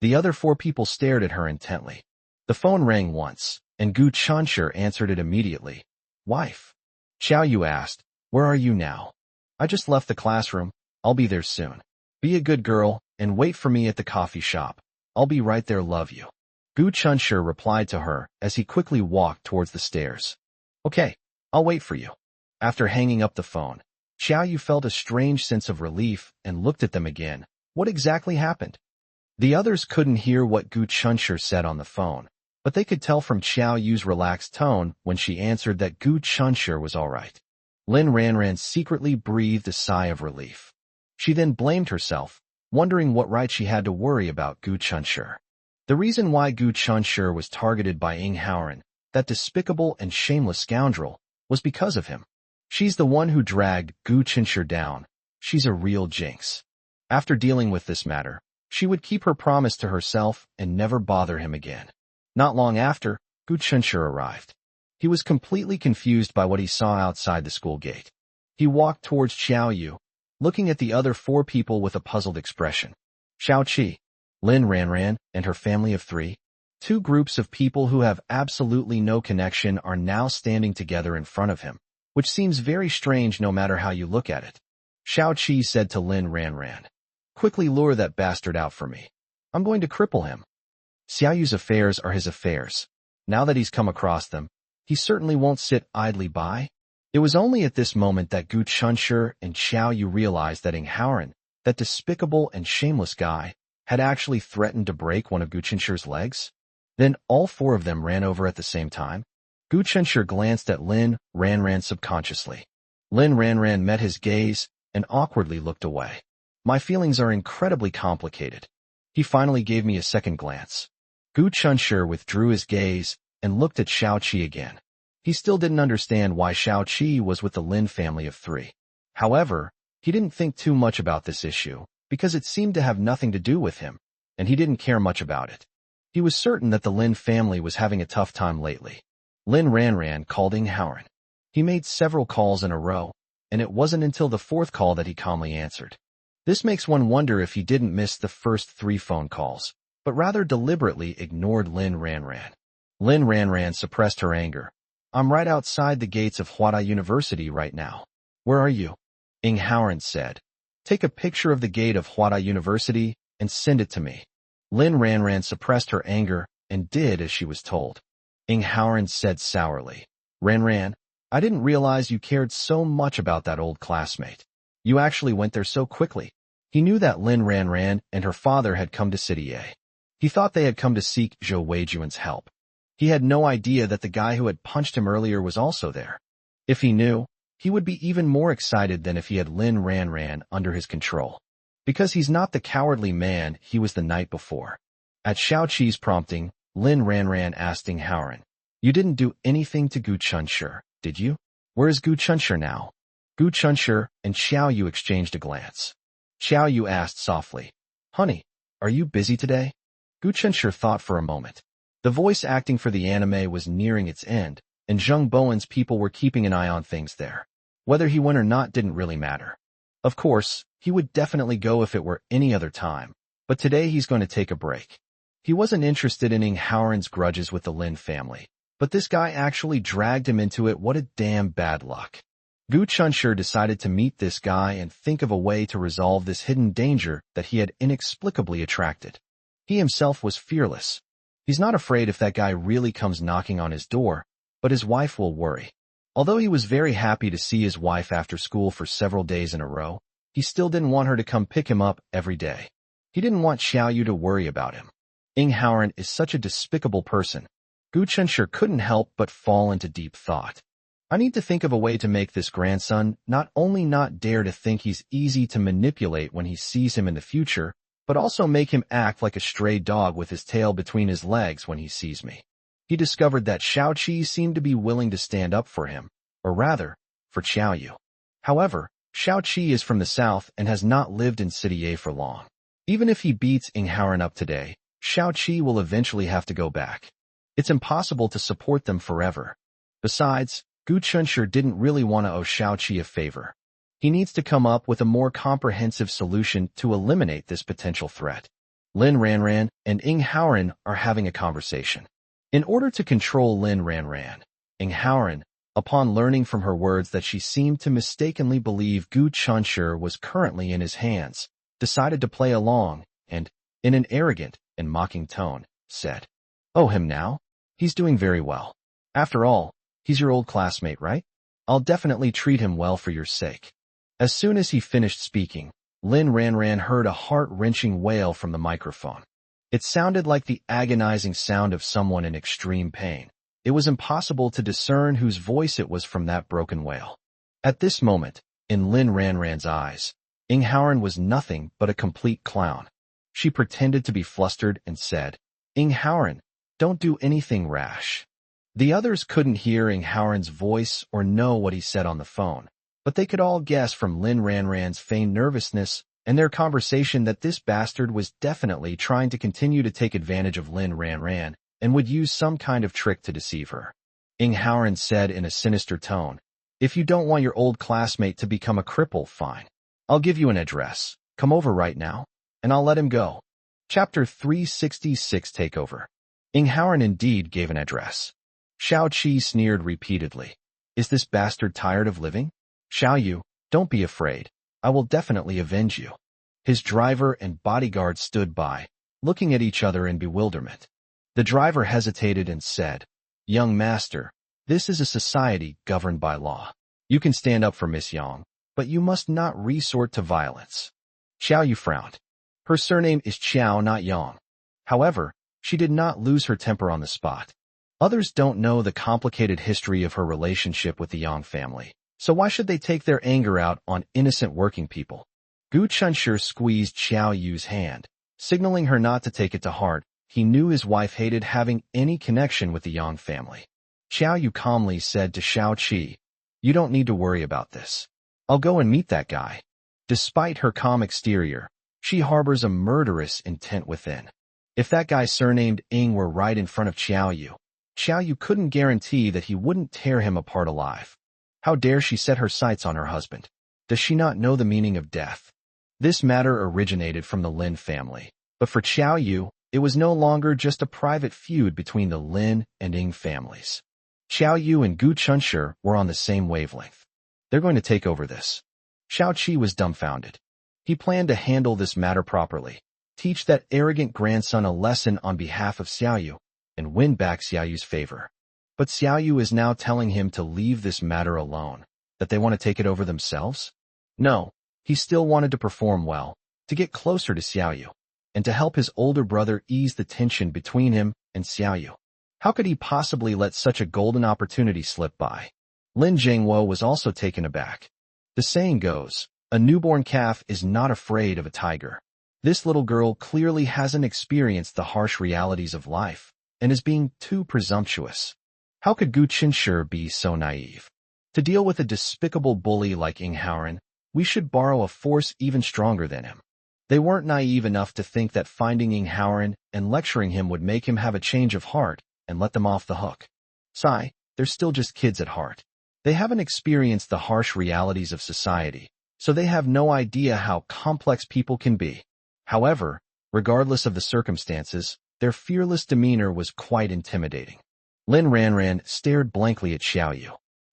The other four people stared at her intently. The phone rang once, and Gu Chenshi answered it immediately. Wife. Xiao Yu asked, where are you now? I just left the classroom. I'll be there soon. Be a good girl and wait for me at the coffee shop. I'll be right there. Love you. Gu Chenshi replied to her as he quickly walked towards the stairs. Okay, I'll wait for you. After hanging up the phone, Xiao Yu felt a strange sense of relief and looked at them again. What exactly happened? The others couldn't hear what Gu Chenshi said on the phone, but they could tell from Xiao Yu's relaxed tone when she answered that Gu Chenshi was all right. Lin Ranran secretly breathed a sigh of relief. She then blamed herself, wondering what right she had to worry about Gu Chenshi. The reason why Gu Chenshi was targeted by Ing Haoran, that despicable and shameless scoundrel, was because of him. She's the one who dragged Gu Chinshur down. She's a real jinx. After dealing with this matter, she would keep her promise to herself and never bother him again. Not long after, Gu Chinshur arrived. He was completely confused by what he saw outside the school gate. He walked towards Xiao Yu, looking at the other 4 people with a puzzled expression. Xiao Qi, Lin Ranran, and her family of 3. 2 groups of people who have absolutely no connection are now standing together in front of him, which seems very strange no matter how you look at it. Xiao Qi said to Lin Ranran, "Quickly lure that bastard out for me. I'm going to cripple him." Xiao Yu's affairs are his affairs. Now that he's come across them, he certainly won't sit idly by. It was only at this moment that Gu Chinshur and Xiao Yu realized that Ing Haoran, that despicable and shameless guy, had actually threatened to break one of Gu Chinshur's legs. Then all 4 of them ran over at the same time. Gu Chinshur glanced at Lin Ranran subconsciously. Lin Ranran met his gaze and awkwardly looked away. My feelings are incredibly complicated. He finally gave me a second glance. Gu Chinshur withdrew his gaze and looked at Xiao Qi again. He still didn't understand why Xiao Qi was with the Lin family of 3. However, he didn't think too much about this issue, because it seemed to have nothing to do with him, and he didn't care much about it. He was certain that the Lin family was having a tough time lately. Lin Ranran called Ing Haoran. He made several calls in a row, and it wasn't until the 4th call that he calmly answered. This makes one wonder if he didn't miss the first 3 phone calls, but rather deliberately ignored Lin Ranran. Lin Ranran suppressed her anger. "I'm right outside the gates of Huada University right now. Where are you?" Ing Haoran said. "Take a picture of the gate of Huada University and send it to me." Lin Ranran suppressed her anger and did as she was told. Ing Haoran said sourly, "Ranran, I didn't realize you cared so much about that old classmate. You actually went there so quickly." He knew that Lin Ranran and her father had come to City A. He thought they had come to seek Zhou Weijuan's help. He had no idea that the guy who had punched him earlier was also there. If he knew, he would be even more excited than if he had Lin Ranran under his control. Because he's not the cowardly man he was the night before. At Xiao Qi's prompting, Lin Ranran asked Ing Haoran, "You didn't do anything to Gu Chinshur, did you? Where is Gu Chinshur now?" Gu Chinshur and Xiao Yu exchanged a glance. Xiao Yu asked softly, "Honey, are you busy today?" Gu Chinshur thought for a moment. The voice acting for the anime was nearing its end, and Zheng Bowen's people were keeping an eye on things there. Whether he went or not didn't really matter. Of course, he would definitely go if it were any other time, but today he's going to take a break. He wasn't interested in Ing Haoran's grudges with the Lin family, but this guy actually dragged him into it. What a damn bad luck. Gu Chinshur decided to meet this guy and think of a way to resolve this hidden danger that he had inexplicably attracted. He himself was fearless. He's not afraid if that guy really comes knocking on his door, but his wife will worry. Although he was very happy to see his wife after school for several days in a row, he still didn't want her to come pick him up every day. He didn't want Xiao Yu to worry about him. Ing Haoran is such a despicable person. Gu Chinshur couldn't help but fall into deep thought. I need to think of a way to make this grandson not only not dare to think he's easy to manipulate when he sees him in the future, but also make him act like a stray dog with his tail between his legs when he sees me. He discovered that Xiao Qi seemed to be willing to stand up for him, or rather, for Xiao Yu. However, Xiao Qi is from the south and has not lived in City A for long. Even if he beats Ing Haoran up today, Xiao Qi will eventually have to go back. It's impossible to support them forever. Besides, Gu Chinshur didn't really want to owe Xiao Qi a favor. He needs to come up with a more comprehensive solution to eliminate this potential threat. Lin Ranran and Ing Haoran are having a conversation. In order to control Lin Ranran, Ing Haoran, upon learning from her words that she seemed to mistakenly believe Gu Chinshur was currently in his hands, decided to play along and, in an arrogant and mocking tone, said, "Oh, him now? He's doing very well. After all, he's your old classmate, right? I'll definitely treat him well for your sake." As soon as he finished speaking, Lin Ranran heard a heart-wrenching wail from the microphone. It sounded like the agonizing sound of someone in extreme pain. It was impossible to discern whose voice it was from that broken wail. At this moment, in Lin Ranran's eyes, Ing Haoran was nothing but a complete clown. She pretended to be flustered and said, "Ing Haoran, don't do anything rash." The others couldn't hear Ing Haoran's voice or know what he said on the phone, but they could all guess from Lin Ranran's feigned nervousness and their conversation that this bastard was definitely trying to continue to take advantage of Lin Ranran and would use some kind of trick to deceive her. Ing Haoran said in a sinister tone, "If you don't want your old classmate to become a cripple, fine. I'll give you an address. Come over right now, and I'll let him go." Chapter 366 Takeover. Ing Haoran indeed gave an address. Xiao Qi sneered repeatedly. "Is this bastard tired of living? Xiao Yu, don't be afraid. I will definitely avenge you." His driver and bodyguard stood by, looking at each other in bewilderment. The driver hesitated and said, "Young master, this is a society governed by law. You can stand up for Miss Yang, but you must not resort to violence." Xiao Yu frowned. Her surname is Qiao, not Yang. However, she did not lose her temper on the spot. Others don't know the complicated history of her relationship with the Yang family, so why should they take their anger out on innocent working people? Gu Chunshur squeezed Xiao Yu's hand, signaling her not to take it to heart. He knew his wife hated having any connection with the Yang family. Xiao Yu calmly said to Xiao Qi, "You don't need to worry about this. I'll go and meet that guy." Despite her calm exterior, she harbors a murderous intent within. If that guy surnamed Ing were right in front of Xiao Yu couldn't guarantee that he wouldn't tear him apart alive. How dare she set her sights on her husband? Does she not know the meaning of death? This matter originated from the Lin family, but for Xiao Yu, it was no longer just a private feud between the Lin and Ing families. Xiao Yu and Gu Chunshur were on the same wavelength. They're going to take over this. Xiao Qi was dumbfounded. He planned to handle this matter properly, teach that arrogant grandson a lesson on behalf of Xiao Yu, and win back Xiao Yu's favor. But Xiao Yu is now telling him to leave this matter alone, that they want to take it over themselves? No, he still wanted to perform well, to get closer to Xiao Yu, and to help his older brother ease the tension between him and Xiao Yu. How could he possibly let such a golden opportunity slip by? Lin Zhengwo was also taken aback. The saying goes, a newborn calf is not afraid of a tiger. This little girl clearly hasn't experienced the harsh realities of life, and is being too presumptuous. How could Gu Chunshur be so naive? To deal with a despicable bully like Ing Haoran, we should borrow a force even stronger than him. They weren't naive enough to think that finding Ing Haoran and lecturing him would make him have a change of heart and let them off the hook. Sigh, they're still just kids at heart. They haven't experienced the harsh realities of society, so they have no idea how complex people can be. However, regardless of the circumstances, their fearless demeanor was quite intimidating. Lin Ranran stared blankly at Xiao Yu.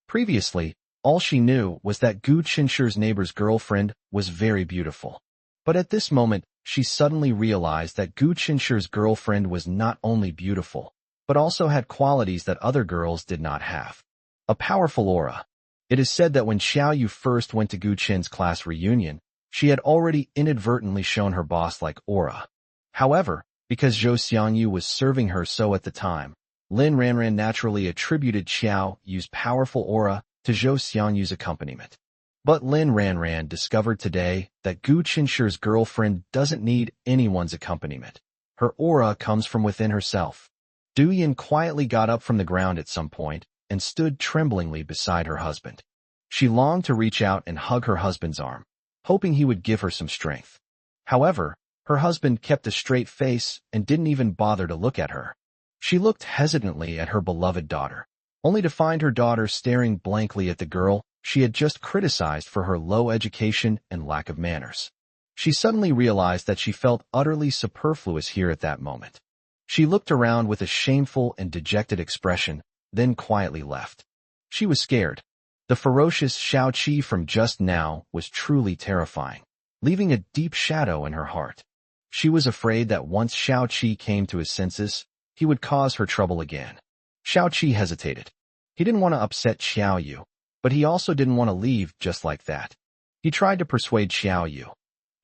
Previously, all she knew was that Gu Chunshur's neighbor's girlfriend was very beautiful. But at this moment, she suddenly realized that Gu Chunshur's girlfriend was not only beautiful, but also had qualities that other girls did not have. A powerful aura. It is said that when Xiao Yu first went to Gu Chen's class reunion, she had already inadvertently shown her boss-like aura. However, because Zhou Xiangyu was serving her so at the time, Lin Ranran naturally attributed Xiao Yu's powerful aura to Zhou Xiangyu's accompaniment. But Lin Ranran discovered today that Gu Chunshur's girlfriend doesn't need anyone's accompaniment. Her aura comes from within herself. Du Yin quietly got up from the ground at some point and stood tremblingly beside her husband. She longed to reach out and hug her husband's arm, hoping he would give her some strength. However, her husband kept a straight face and didn't even bother to look at her. She looked hesitantly at her beloved daughter, only to find her daughter staring blankly at the girl she had just criticized for her low education and lack of manners. She suddenly realized that she felt utterly superfluous here at that moment. She looked around with a shameful and dejected expression, then quietly left. She was scared. The ferocious Xiao Qi from just now was truly terrifying, leaving a deep shadow in her heart. She was afraid that once Xiao Qi came to his senses, he would cause her trouble again. Xiao Qi hesitated. He didn't want to upset Xiao Yu, but he also didn't want to leave just like that. He tried to persuade Xiao Yu.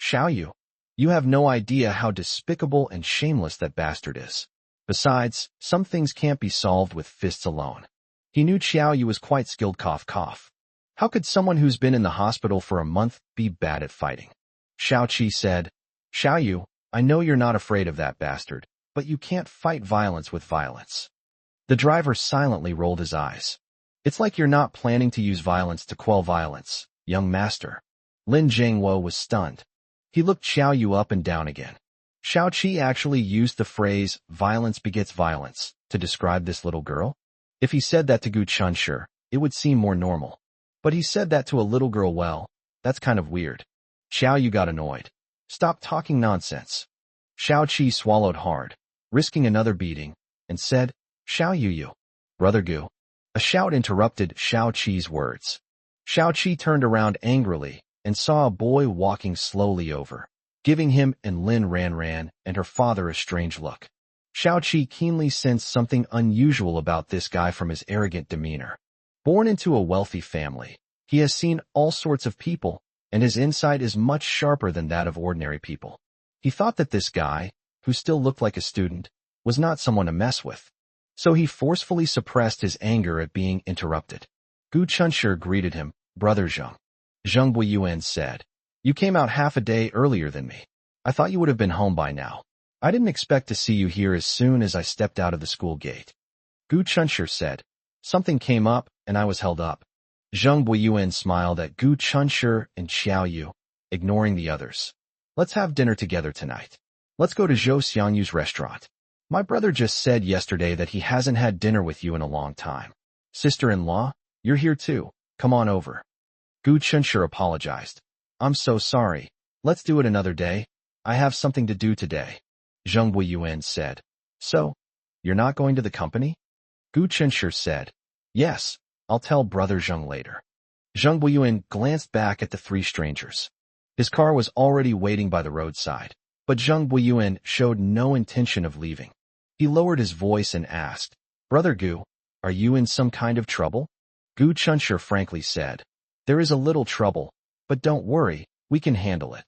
Xiao Yu, you have no idea how despicable and shameless that bastard is. Besides, some things can't be solved with fists alone. He knew Xiao Yu was quite skilled cough cough. How could someone who's been in the hospital for a month be bad at fighting? Xiao Qi said, Xiao Yu, I know you're not afraid of that bastard, but you can't fight violence with violence. The driver silently rolled his eyes. It's like you're not planning to use violence to quell violence, young master. Lin Jiangwo was stunned. He looked Xiao Yu up and down again. Xiao Qi actually used the phrase, violence begets violence, to describe this little girl? If he said that to Gu Chunshi, it would seem more normal. But he said that to a little girl, well, that's kind of weird. Xiao Yu got annoyed. Stop talking nonsense. Xiao Qi swallowed hard, risking another beating, and said, Xiao Yu, Brother Gu. A shout interrupted Xiao Qi's words. Xiao Qi turned around angrily and saw a boy walking slowly over, giving him and Lin Ran and her father a strange look. Xiao Qi keenly sensed something unusual about this guy from his arrogant demeanor. Born into a wealthy family, he has seen all sorts of people, and his insight is much sharper than that of ordinary people. He thought that this guy, who still looked like a student, was not someone to mess with. So he forcefully suppressed his anger at being interrupted. Gu Chunshi greeted him, Brother Zheng. Zheng Buiyuan said, You came out half a day earlier than me. I thought you would have been home by now. I didn't expect to see you here as soon as I stepped out of the school gate. Gu Chunshi said, Something came up, and I was held up. Zheng Buiyuan smiled at Gu Chunshi and Xiao Yu, ignoring the others. Let's have dinner together tonight. Let's go to Zhou Xiangyu's restaurant. My brother just said yesterday that he hasn't had dinner with you in a long time. Sister-in-law, you're here too. Come on over. Gu Chunshi apologized. I'm so sorry. Let's do it another day. I have something to do today. Zheng Buiyuan said. So, you're not going to the company? Gu Chunshi said. Yes, I'll tell Brother Zheng later. Zheng Buiyuan glanced back at the three strangers. His car was already waiting by the roadside, but Zheng Buiyuan showed no intention of leaving. He lowered his voice and asked, Brother Gu, are you in some kind of trouble? Gu Chunshi frankly said, There is a little trouble, but don't worry, we can handle it.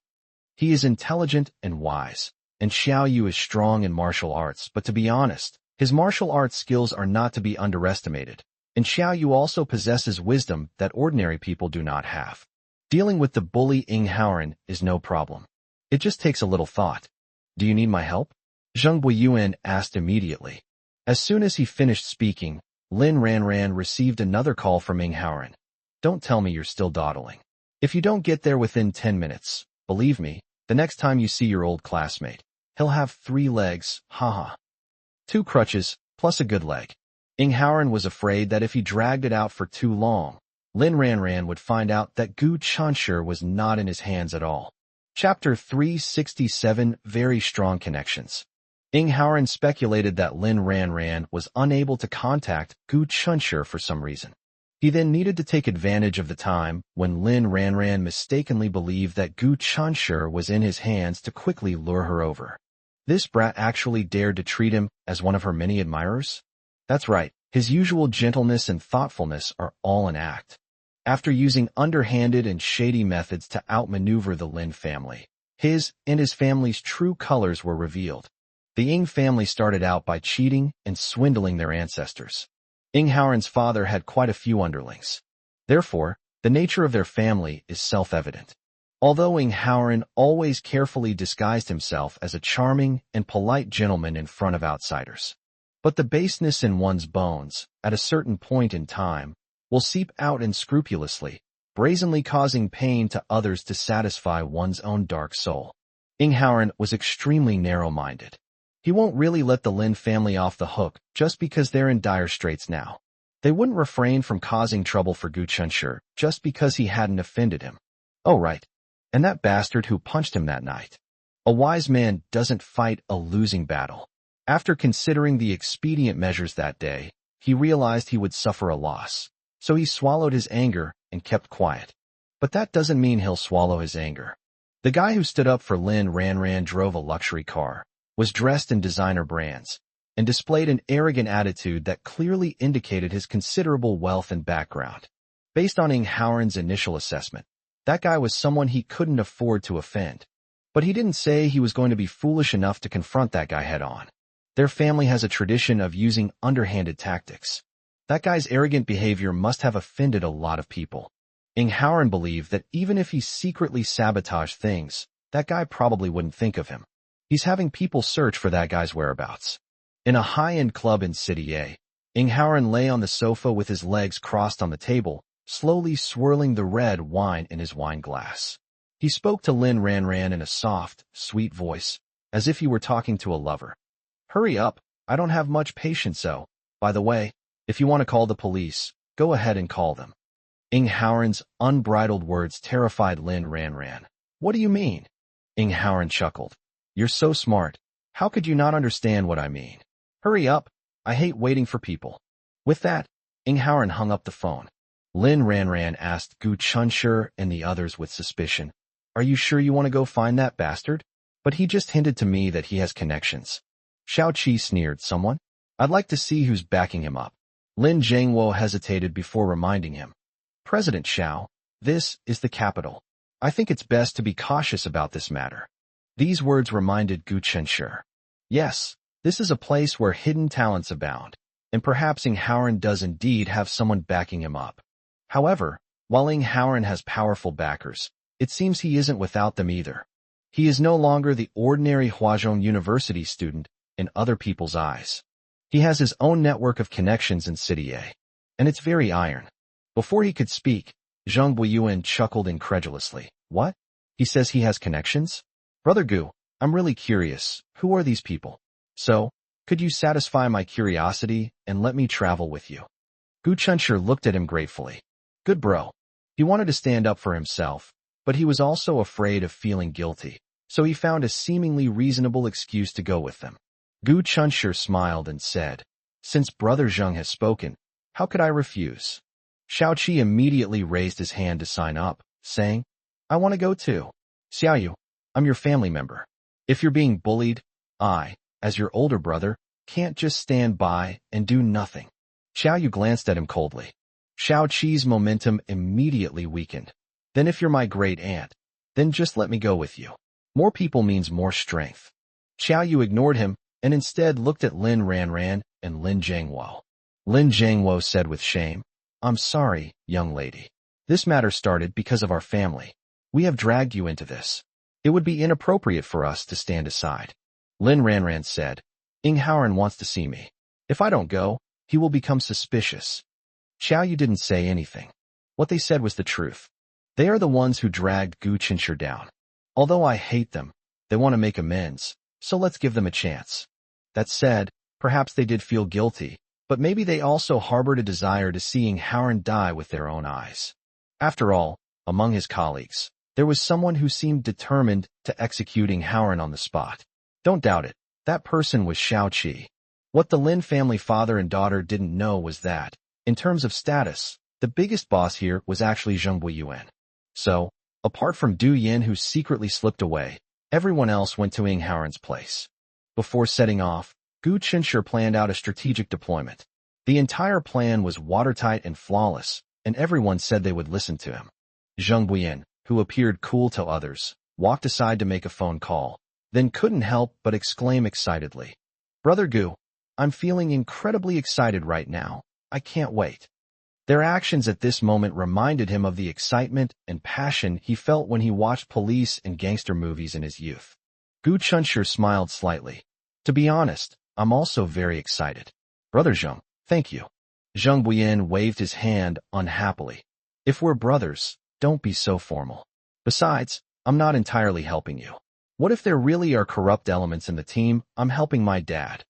He is intelligent and wise, and Xiao Yu is strong in martial arts, but to be honest, his martial arts skills are not to be underestimated, and Xiao Yu also possesses wisdom that ordinary people do not have. Dealing with the bully Ying Haoran is no problem. It just takes a little thought. Do you need my help? Zheng Buiyuan asked immediately. As soon as he finished speaking, Lin Ran received another call from Ying Haoran. Don't tell me you're still dawdling. If you don't get there within 10 minutes, believe me, the next time you see your old classmate, he'll have 3 legs, haha. 2 crutches, plus a good leg. Ying Haoran was afraid that if he dragged it out for too long, Lin Ran would find out that Gu Chunshi was not in his hands at all. Chapter 367 Very Strong Connections. Ying Haoran speculated that Lin Ran was unable to contact Gu Chunshi for some reason. He then needed to take advantage of the time when Lin Ran mistakenly believed that Gu Chunshi was in his hands to quickly lure her over. This brat actually dared to treat him as one of her many admirers? That's right, his usual gentleness and thoughtfulness are all an act. After using underhanded and shady methods to outmaneuver the Lin family, his and his family's true colors were revealed. The Ying family started out by cheating and swindling their ancestors. Ying Haoran's father had quite a few underlings. Therefore, the nature of their family is self-evident. Although Ying Haoran always carefully disguised himself as a charming and polite gentleman in front of outsiders. But the baseness in one's bones, at a certain point in time, will seep out unscrupulously, brazenly causing pain to others to satisfy one's own dark soul. Ying Haoran was extremely narrow-minded. He won't really let the Lin family off the hook just because they're in dire straits now. They wouldn't refrain from causing trouble for Gu Chunshi just because he hadn't offended him. Oh right, and that bastard who punched him that night. A wise man doesn't fight a losing battle. After considering the expedient measures that day, he realized he would suffer a loss. So he swallowed his anger and kept quiet. But that doesn't mean he'll swallow his anger. The guy who stood up for Lin Ran drove a luxury car, was dressed in designer brands, and displayed an arrogant attitude that clearly indicated his considerable wealth and background. Based on Ying Haoran's initial assessment, that guy was someone he couldn't afford to offend. But he didn't say he was going to be foolish enough to confront that guy head-on. Their family has a tradition of using underhanded tactics. That guy's arrogant behavior must have offended a lot of people. Ying Haoran believed that even if he secretly sabotaged things, that guy probably wouldn't think of him. He's having people search for that guy's whereabouts. In a high-end club in City A, Ing Haoran lay on the sofa with his legs crossed on the table, slowly swirling the red wine in his wine glass. He spoke to Lin Ranran in a soft, sweet voice, as if he were talking to a lover. Hurry up, I don't have much patience so. By the way, if you want to call the police, go ahead and call them. Ing Haoran's unbridled words terrified Lin Ranran. What do you mean? Ing Haoran chuckled. You're so smart. How could you not understand what I mean? Hurry up, I hate waiting for people. With that, Ing Haoran hung up the phone. Lin Ranran asked Gu Chunshur and the others with suspicion. Are you sure you want to go find that bastard? But he just hinted to me that he has connections. Xiao Qi sneered. Someone? I'd like to see who's backing him up. Lin Zhangwo hesitated before reminding him. President Xiao, this is the capital. I think it's best to be cautious about this matter. These words reminded Gu Chunshur. Yes, this is a place where hidden talents abound, and perhaps Ing Haoran does indeed have someone backing him up. However, while Ing Haoran has powerful backers, it seems he isn't without them either. He is no longer the ordinary Huazhong University student in other people's eyes. He has his own network of connections in City A, and it's very iron. Before he could speak, Zhang Buiyuan chuckled incredulously. What? He says he has connections? Brother Gu, I'm really curious. Who are these people? So, could you satisfy my curiosity and let me travel with you? Gu Chunshur looked at him gratefully. Good bro. He wanted to stand up for himself, but he was also afraid of feeling guilty, so he found a seemingly reasonable excuse to go with them. Gu Chunshur smiled and said, Since Brother Zheng has spoken, how could I refuse? Xiao Qi immediately raised his hand to sign up, saying, I want to go too. Xiaoyu, I'm your family member. If you're being bullied, I, as your older brother, can't just stand by and do nothing. Xiaoyu glanced at him coldly. Xiao Qi's momentum immediately weakened. Then if you're my great aunt, then just let me go with you. More people means more strength. Xiaoyu ignored him and instead looked at Lin Ranran and Lin Zhangwo. Lin Zhangwo said with shame, I'm sorry, young lady. This matter started because of our family. We have dragged you into this. It would be inappropriate for us to stand aside. Lin Ranran said, Ing Haoran wants to see me. If I don't go, he will become suspicious. Xiaoyu didn't say anything. What they said was the truth. They are the ones who dragged Gu Chunshur down. Although I hate them, they want to make amends, so let's give them a chance. That said, perhaps they did feel guilty, but maybe they also harbored a desire to see Ing Haoran die with their own eyes. After all, among his colleagues, there was someone who seemed determined to execute Ing Haoran on the spot. Don't doubt it, that person was Xiao Qi. What the Lin family father and daughter didn't know was that, in terms of status, the biggest boss here was actually Zheng Buiyuan. So, apart from Du Yin who secretly slipped away, everyone else went to Ing Haoran's place. Before setting off, Gu Chunshur planned out a strategic deployment. The entire plan was watertight and flawless, and everyone said they would listen to him. Zheng Buiyuan, who appeared cool to others, walked aside to make a phone call, then couldn't help but exclaim excitedly, Brother Gu, I'm feeling incredibly excited right now. I can't wait. Their actions at this moment reminded him of the excitement and passion he felt when he watched police and gangster movies in his youth. Gu Chunshur smiled slightly. To be honest, I'm also very excited. Brother Zheng, thank you. Zheng Buiyuan waved his hand unhappily. If we're brothers, don't be so formal. Besides, I'm not entirely helping you. What if there really are corrupt elements in the team? I'm helping my dad.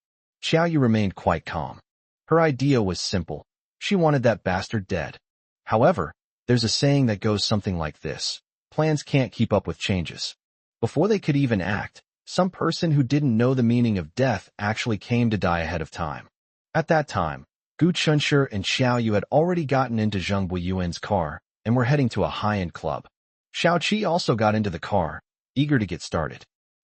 Xiaoyu remained quite calm. Her idea was simple. She wanted that bastard dead. However, there's a saying that goes something like this. Plans can't keep up with changes. Before they could even act, some person who didn't know the meaning of death actually came to die ahead of time. At that time, Gu Chunshur and Xiaoyu had already gotten into Zheng Buiyuan's car and were heading to a high-end club. Xiao Qi also got into the car, eager to get started.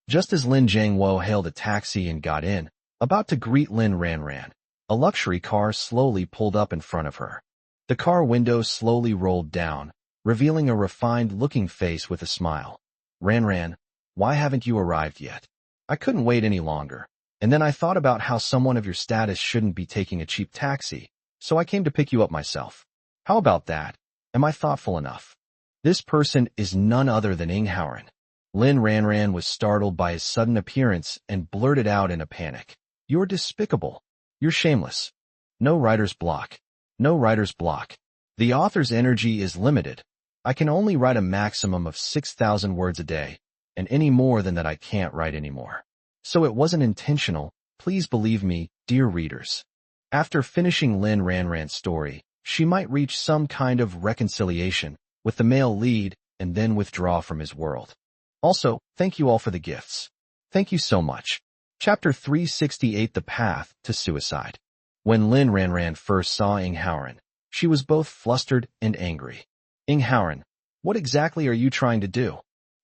Just as Lin Zhangwo hailed a taxi and got in, about to greet Lin Ranran, a luxury car slowly pulled up in front of her. The car window slowly rolled down, revealing a refined-looking face with a smile. Ranran, why haven't you arrived yet? I couldn't wait any longer, and then I thought about how someone of your status shouldn't be taking a cheap taxi, so I came to pick you up myself. How about that? Am I thoughtful enough? This person is none other than Ing Haoran. Lin Ranran was startled by his sudden appearance and blurted out in a panic. You're despicable. You're shameless. No writer's block. No writer's block. The author's energy is limited. I can only write a maximum of 6,000 words a day, and any more than that I can't write anymore. So it wasn't intentional, please believe me, dear readers. After finishing Lin Ranran's story, she might reach some kind of reconciliation with the male lead and then withdraw from his world. Also, thank you all for the gifts. Thank you so much. Chapter 368 The Path to Suicide. When Lin Ranran first saw Ing Haoran, she was both flustered and angry. Ing Haoran, what exactly are you trying to do?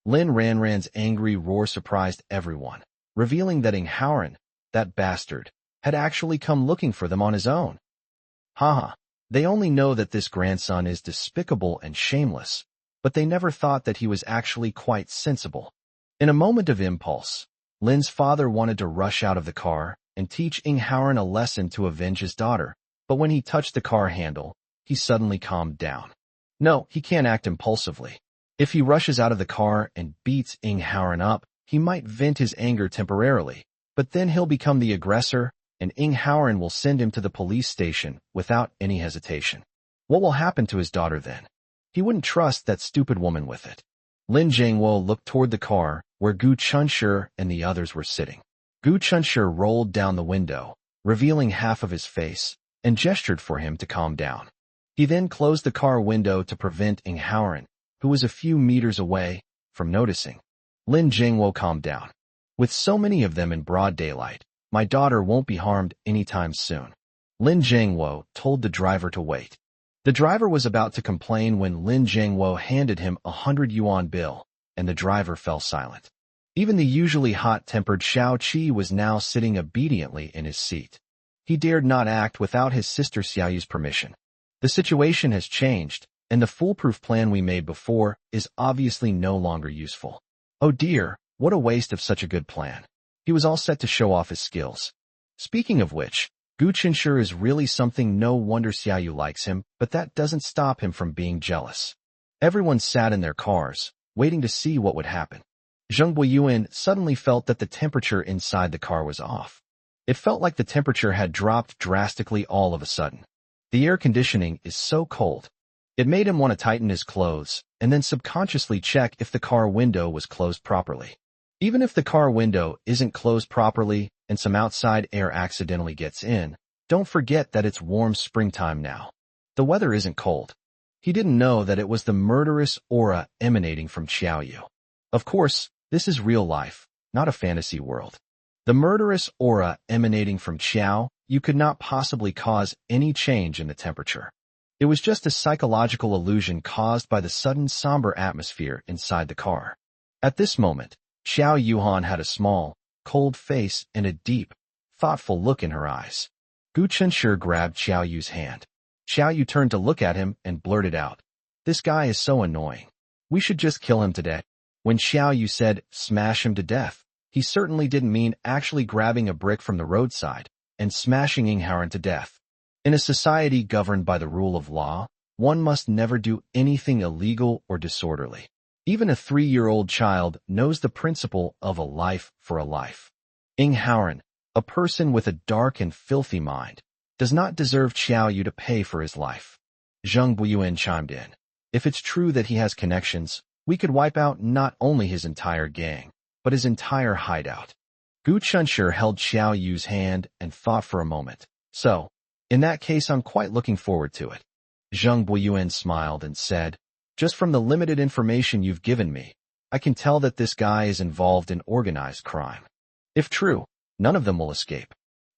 Lin Ranran's angry roar surprised everyone, revealing that Ing Haoran, that bastard, had actually come looking for them on his own. Haha, they only know that this grandson is despicable and shameless, but they never thought that he was actually quite sensible. In a moment of impulse, Lin's father wanted to rush out of the car and teach Ing Haoran a lesson to avenge his daughter, but when he touched the car handle, he suddenly calmed down. No, he can't act impulsively. If he rushes out of the car and beats Ing Haoran up, he might vent his anger temporarily, but then he'll become the aggressor, and Ing Haoran will send him to the police station without any hesitation. What will happen to his daughter then? He wouldn't trust that stupid woman with it. Lin Jiangwo looked toward the car where Gu Chunshi and the others were sitting. Gu Chunshi rolled down the window, revealing half of his face, and gestured for him to calm down. He then closed the car window to prevent Ing Haoran, who was a few meters away, from noticing. Lin Jiangwo calmed down. With so many of them in broad daylight, my daughter won't be harmed anytime soon. Lin Jiangwo told the driver to wait. The driver was about to complain when Lin Jiangwo handed him a 100 yuan bill, and the driver fell silent. Even the usually hot-tempered Xiao Qi was now sitting obediently in his seat. He dared not act without his sister Xiaoyu's permission. The situation has changed, and the foolproof plan we made before is obviously no longer useful. Oh dear, what a waste of such a good plan. He was all set to show off his skills. Speaking of which, Gu Chunshi is really something. No wonder Xiaoyu likes him, but that doesn't stop him from being jealous. Everyone sat in their cars, waiting to see what would happen. Zheng Buiyuan suddenly felt that the temperature inside the car was off. It felt like the temperature had dropped drastically all of a sudden. The air conditioning is so cold. It made him want to tighten his clothes, and then subconsciously check if the car window was closed properly. Even if the car window isn't closed properly and some outside air accidentally gets in, don't forget that it's warm springtime now. The weather isn't cold. He didn't know that it was the murderous aura emanating from Xiaoyu. Of course, this is real life, not a fantasy world. The murderous aura emanating from Xiaoyu could not possibly cause any change in the temperature. It was just a psychological illusion caused by the sudden somber atmosphere inside the car. At this moment, Xiao Yuhan had a small, cold face and a deep, thoughtful look in her eyes. Gu Chunshi grabbed Xiao Yu's hand. Xiao Yu turned to look at him and blurted out, "This guy is so annoying. We should just kill him today." When Xiao Yu said, "smash him to death," he certainly didn't mean actually grabbing a brick from the roadside and smashing Ing Haoran to death. In a society governed by the rule of law, one must never do anything illegal or disorderly. Even a 3-year-old child knows the principle of a life for a life. Ing Haoran, a person with a dark and filthy mind, does not deserve Xiaoyu to pay for his life. Zheng Buiyuan chimed in. If it's true that he has connections, we could wipe out not only his entire gang, but his entire hideout. Gu Chunshi held Xiaoyu's hand and thought for a moment. So, in that case, I'm quite looking forward to it. Zheng Buiyuan smiled and said, "Just from the limited information you've given me, I can tell that this guy is involved in organized crime. If true, none of them will escape."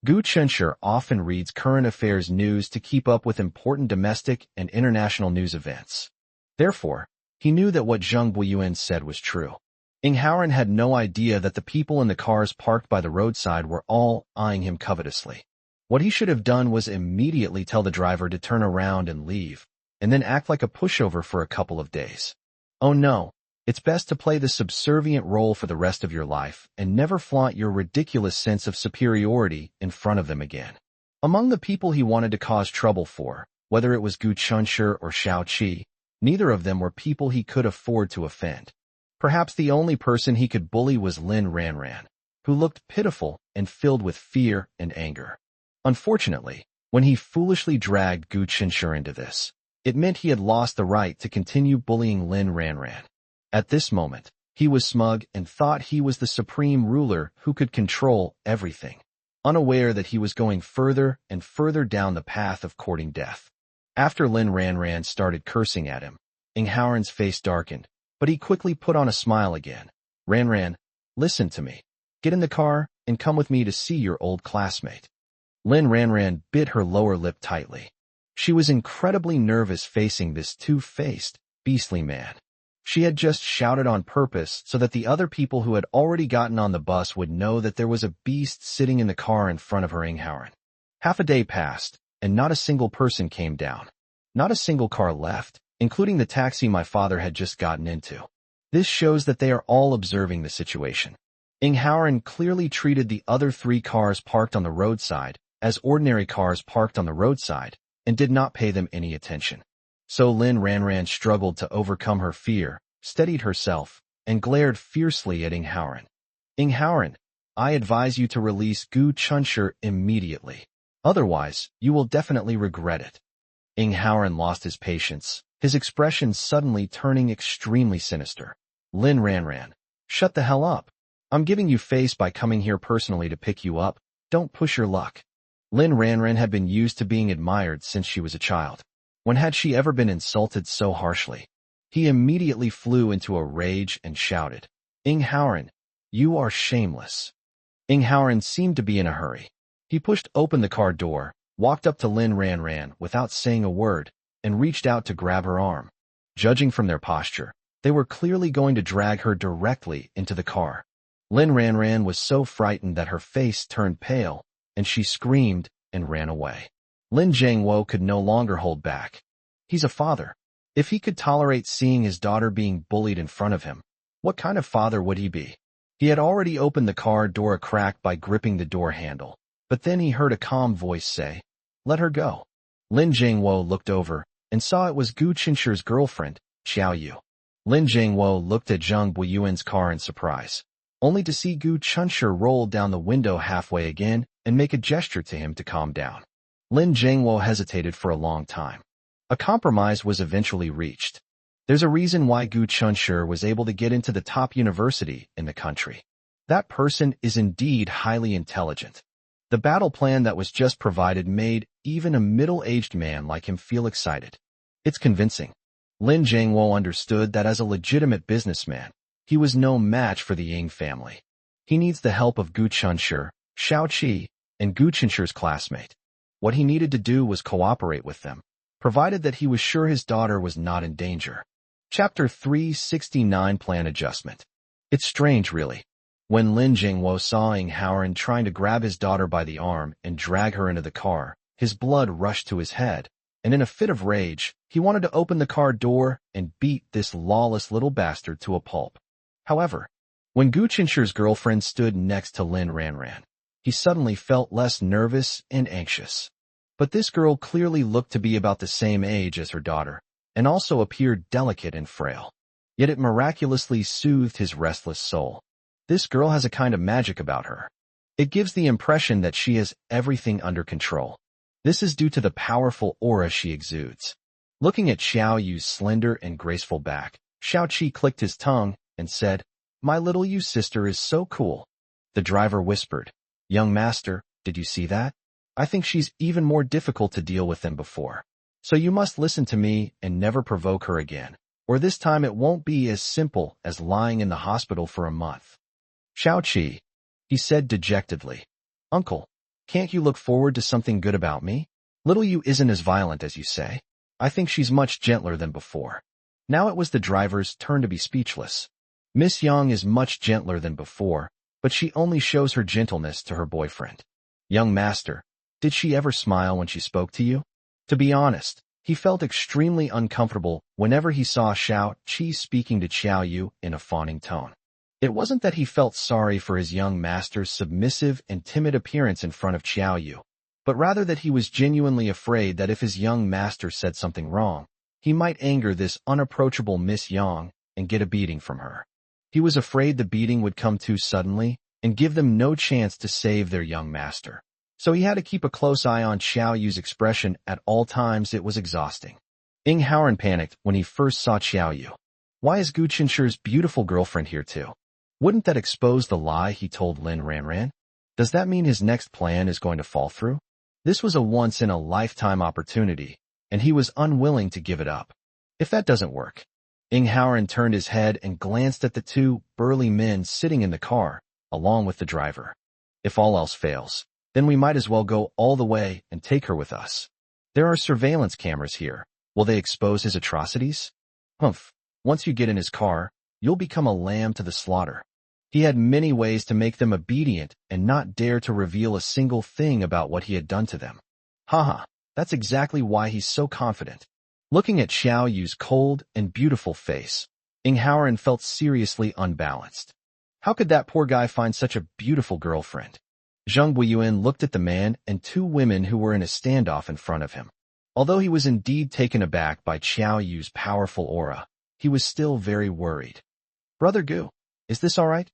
Gu Chunshi often reads current affairs news to keep up with important domestic and international news events. Therefore, he knew that what Zheng Buiyuan said was true. Ing Haoran had no idea that the people in the cars parked by the roadside were all eyeing him covetously. What he should have done was immediately tell the driver to turn around and leave, and then act like a pushover for a couple of days. Oh no, it's best to play the subservient role for the rest of your life and never flaunt your ridiculous sense of superiority in front of them again. Among the people he wanted to cause trouble for, whether it was Gu Chunshi or Xiao Qi, neither of them were people he could afford to offend. Perhaps the only person he could bully was Lin Ranran, who looked pitiful and filled with fear and anger. Unfortunately, when he foolishly dragged Gu Qinsher into this. It meant he had lost the right to continue bullying Lin Ranran. At this moment, he was smug and thought he was the supreme ruler who could control everything, unaware that he was going further and further down the path of courting death. After Lin Ranran started cursing at him, Ing Howren's face darkened, but he quickly put on a smile again. Ranran, listen to me. Get in the car and come with me to see your old classmate. Lin Ranran bit her lower lip tightly. She was incredibly nervous facing this two-faced, beastly man. She had just shouted on purpose so that the other people who had already gotten on the bus would know that there was a beast sitting in the car in front of her. Ing Howren. Half a day passed, and not a single person came down. Not a single car left, including the taxi my father had just gotten into. This shows that they are all observing the situation. Ing Howren clearly treated the other 3 cars parked on the roadside as ordinary cars parked on the roadside, and did not pay them any attention. So Lin Ranran struggled to overcome her fear, steadied herself, and glared fiercely at Ing Howren. Ing Howren, I advise you to release Gu Qinsher immediately. Otherwise, you will definitely regret it. Ing Howren lost his patience, his expression suddenly turning extremely sinister. Lin Ranran, shut the hell up. I'm giving you face by coming here personally to pick you up. Don't push your luck. Lin Ranran had been used to being admired since she was a child. When had she ever been insulted so harshly? He immediately flew into a rage and shouted, Ing Howren, you are shameless. Ing Howren seemed to be in a hurry. He pushed open the car door, walked up to Lin Ranran without saying a word, and reached out to grab her arm. Judging from their posture, they were clearly going to drag her directly into the car. Lin Ranran was so frightened that her face turned pale, and she screamed and ran away. Lin Jiangwo could no longer hold back. He's a father. If he could tolerate seeing his daughter being bullied in front of him, what kind of father would he be? He had already opened the car door a crack by gripping the door handle, but then he heard a calm voice say, let her go. Lin Jiangwo looked over and saw it was Gu Qinsher's girlfriend, Xiao Yu. Lin Jiangwo looked at Zhang Buiyuan's car in surprise, only to see Gu Qinsher roll down the window halfway again and make a gesture to him to calm down. Lin Jiangwo hesitated for a long time. A compromise was eventually reached. There's a reason why Gu Qinsher was able to get into the top university in the country. That person is indeed highly intelligent. The battle plan that was just provided made even a middle-aged man like him feel excited. It's convincing. Lin Jiangwo understood that as a legitimate businessman, he was no match for the Ying family. He needs the help of Gu Qinsher, Xiao Qi, and Gu Qinsher's classmate. What he needed to do was cooperate with them, provided that he was sure his daughter was not in danger. Chapter 369 Plan Adjustment. It's strange, really. When Lin Jiangwo saw Ing Howren trying to grab his daughter by the arm and drag her into the car, his blood rushed to his head, and in a fit of rage, he wanted to open the car door and beat this lawless little bastard to a pulp. However, when Gu Qinsher's girlfriend stood next to Lin Ranran, he suddenly felt less nervous and anxious. But this girl clearly looked to be about the same age as her daughter, and also appeared delicate and frail. Yet it miraculously soothed his restless soul. This girl has a kind of magic about her. It gives the impression that she has everything under control. This is due to the powerful aura she exudes. Looking at Xiao Yu's slender and graceful back, Xiao Qi clicked his tongue and said, My little Yu sister is so cool. The driver whispered, Young master, did you see that? I think she's even more difficult to deal with than before. So you must listen to me and never provoke her again, or this time it won't be as simple as lying in the hospital for a month. Xiao Qi, he said dejectedly. Uncle, can't you look forward to something good about me? Little Yu isn't as violent as you say. I think she's much gentler than before. Now it was the driver's turn to be speechless. Miss Yang is much gentler than before, but she only shows her gentleness to her boyfriend. Young master, did she ever smile when she spoke to you? To be honest, he felt extremely uncomfortable whenever he saw Xiao Qi speaking to Xiao Yu in a fawning tone. It wasn't that he felt sorry for his young master's submissive and timid appearance in front of Xiao Yu, but rather that he was genuinely afraid that if his young master said something wrong, he might anger this unapproachable Miss Yang and get a beating from her. He was afraid the beating would come too suddenly and give them no chance to save their young master. So he had to keep a close eye on Xiao Yu's expression at all times. It was exhausting. Ing Haoran panicked when he first saw Xiao Yu. Why is Gu Qinshi's beautiful girlfriend here too? Wouldn't that expose the lie he told Lin Ranran? Does that mean his next plan is going to fall through? This was a once-in-a-lifetime opportunity, and he was unwilling to give it up. If that doesn't work, Ing Haoran turned his head and glanced at the two burly men sitting in the car, along with the driver. If all else fails, then we might as well go all the way and take her with us. There are surveillance cameras here. Will they expose his atrocities? Humph. Once you get in his car, you'll become a lamb to the slaughter. He had many ways to make them obedient and not dare to reveal a single thing about what he had done to them. Haha, that's exactly why he's so confident. Looking at Xiao Yu's cold and beautiful face, Ing Haoran felt seriously unbalanced. How could that poor guy find such a beautiful girlfriend? Zheng Buiyuan looked at the man and two women who were in a standoff in front of him. Although he was indeed taken aback by Xiao Yu's powerful aura, he was still very worried. Brother Gu, is this all right?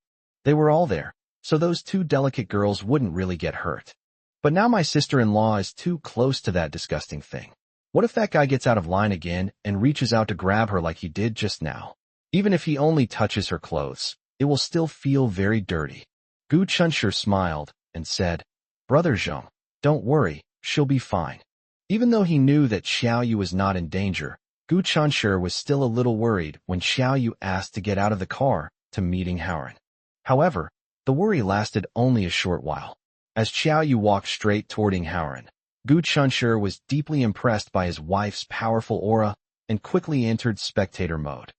They were all there, so those two delicate girls wouldn't really get hurt. But now my sister-in-law is too close to that disgusting thing. What if that guy gets out of line again and reaches out to grab her like he did just now? Even if he only touches her clothes, it will still feel very dirty. Gu Chunshi smiled and said, Brother Zheng, don't worry, she'll be fine. Even though he knew that Xiao Yu was not in danger, Gu Chunshi was still a little worried when Xiao Yu asked to get out of the car to meet Ing Haoran. However, the worry lasted only a short while. As Xiao Yu walked straight toward Ing Haoran, Gu Chunshi was deeply impressed by his wife's powerful aura and quickly entered spectator mode.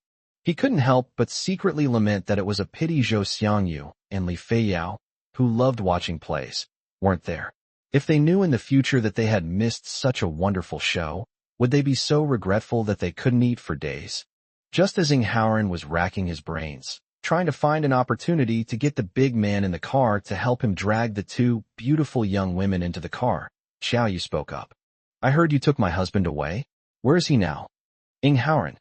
He couldn't help but secretly lament that it was a pity Zhou Xiangyu and Li Feiyao, who loved watching plays, weren't there. If they knew in the future that they had missed such a wonderful show, would they be so regretful that they couldn't eat for days? Just as Ing Haoran was racking his brains, trying to find an opportunity to get the big man in the car to help him drag the two beautiful young women into the car, Xiao Yu spoke up. I heard you took my husband away. Where is he now? Ing Haoran.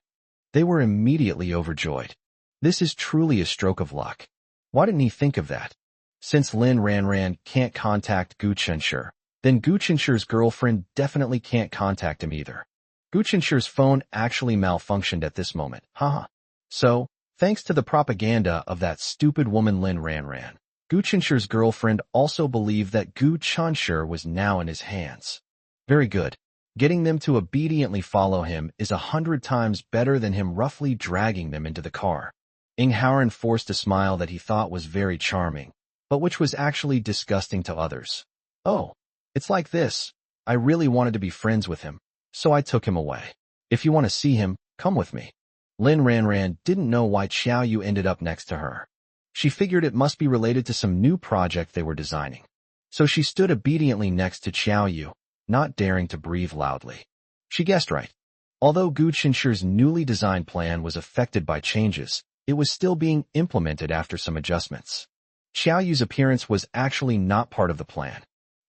They were immediately overjoyed. This is truly a stroke of luck. Why didn't he think of that? Since Lin Ranran can't contact Gu Chunshi, then Gu Chenshi's girlfriend definitely can't contact him either. Gu Chenshi's phone actually malfunctioned at this moment, haha. So, thanks to the propaganda of that stupid woman Lin Ranran, Gu Chenshi's girlfriend also believed that Gu Chunshi was now in his hands. Very good. Getting them to obediently follow him is 100 times better than him roughly dragging them into the car. Ing Haoran forced a smile that he thought was very charming, but which was actually disgusting to others. Oh, it's like this. I really wanted to be friends with him, so I took him away. If you want to see him, come with me. Lin Ranran didn't know why Xiao Yu ended up next to her. She figured it must be related to some new project they were designing. So she stood obediently next to Xiao Yu, not daring to breathe loudly. She guessed right. Although Gu Chenshi's newly designed plan was affected by changes, it was still being implemented after some adjustments. Xiao Yu's appearance was actually not part of the plan.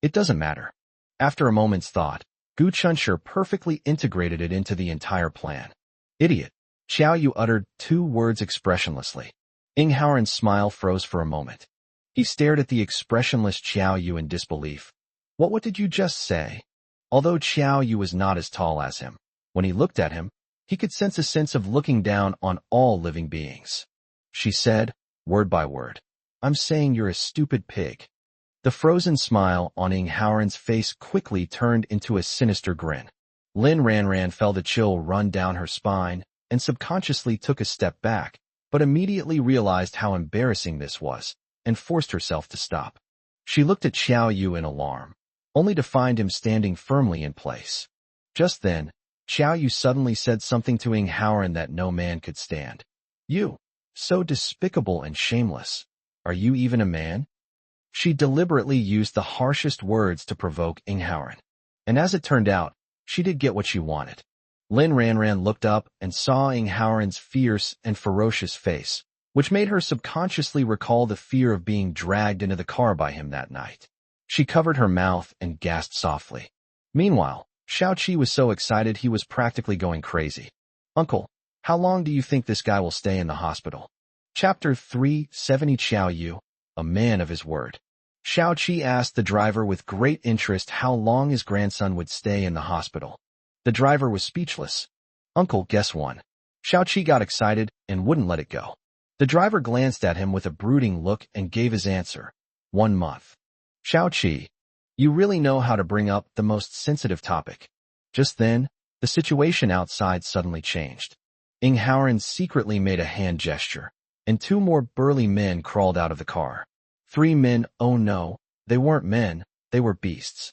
It doesn't matter. After a moment's thought, Gu Chunshi perfectly integrated it into the entire plan. Idiot. Xiao Yu uttered 2 words expressionlessly. Ing Haoran's smile froze for a moment. He stared at the expressionless Xiao Yu in disbelief. What did you just say? Although Xiao Yu was not as tall as him, when he looked at him, he could sense a sense of looking down on all living beings. She said, word by word, I'm saying you're a stupid pig. The frozen smile on Ing Haoran's face quickly turned into a sinister grin. Lin Ranran felt a chill run down her spine and subconsciously took a step back, but immediately realized how embarrassing this was and forced herself to stop. She looked at Xiao Yu in alarm, only to find him standing firmly in place. Just then, Xiao Yu suddenly said something to Ing Haoran that no man could stand. You, so despicable and shameless. Are you even a man? She deliberately used the harshest words to provoke Ing Haoran. And as it turned out, she did get what she wanted. Lin Ranran looked up and saw Ing Haoran's fierce and ferocious face, which made her subconsciously recall the fear of being dragged into the car by him that night. She covered her mouth and gasped softly. Meanwhile, Xiao Qi was so excited he was practically going crazy. Uncle, how long do you think this guy will stay in the hospital? Chapter 370 Xiao Yu, a man of his word. Xiao Qi asked the driver with great interest how long his grandson would stay in the hospital. The driver was speechless. "Uncle, guess one." Xiao Qi got excited and wouldn't let it go. The driver glanced at him with a brooding look and gave his answer. 1 month. Xiao Qi, you really know how to bring up the most sensitive topic. Just then, the situation outside suddenly changed. Ing Haoran secretly made a hand gesture, and 2 more burly men crawled out of the car. 3 men, oh no, they weren't men, they were beasts.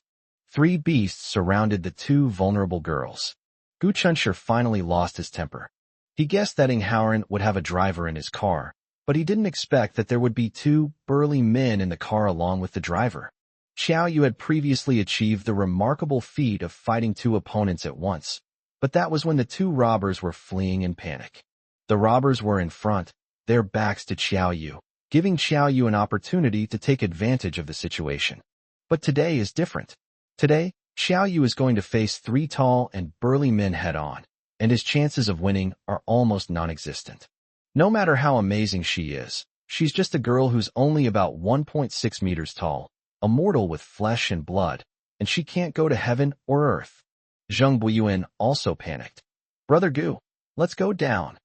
3 beasts surrounded the 2 vulnerable girls. Gu Chunshur finally lost his temper. He guessed that Ing Haoran would have a driver in his car, but he didn't expect that there would be 2 burly men in the car along with the driver. Xiao Yu had previously achieved the remarkable feat of fighting 2 opponents at once, but that was when the 2 robbers were fleeing in panic. The robbers were in front, their backs to Xiao Yu, giving Xiao Yu an opportunity to take advantage of the situation. But today is different. Today, Xiao Yu is going to face 3 tall and burly men head-on, and his chances of winning are almost non-existent. No matter how amazing she is, she's just a girl who's only about 1.6 meters tall, a mortal with flesh and blood, and she can't go to heaven or earth. Zheng Buiyuan also panicked. "Brother Gu, let's go down."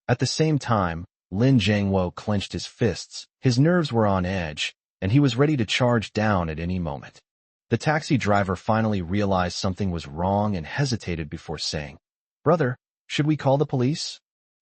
At the same time, Lin Jiangwo clenched his fists, his nerves were on edge, and he was ready to charge down at any moment. The taxi driver finally realized something was wrong and hesitated before saying, "Brother, should we call the police?"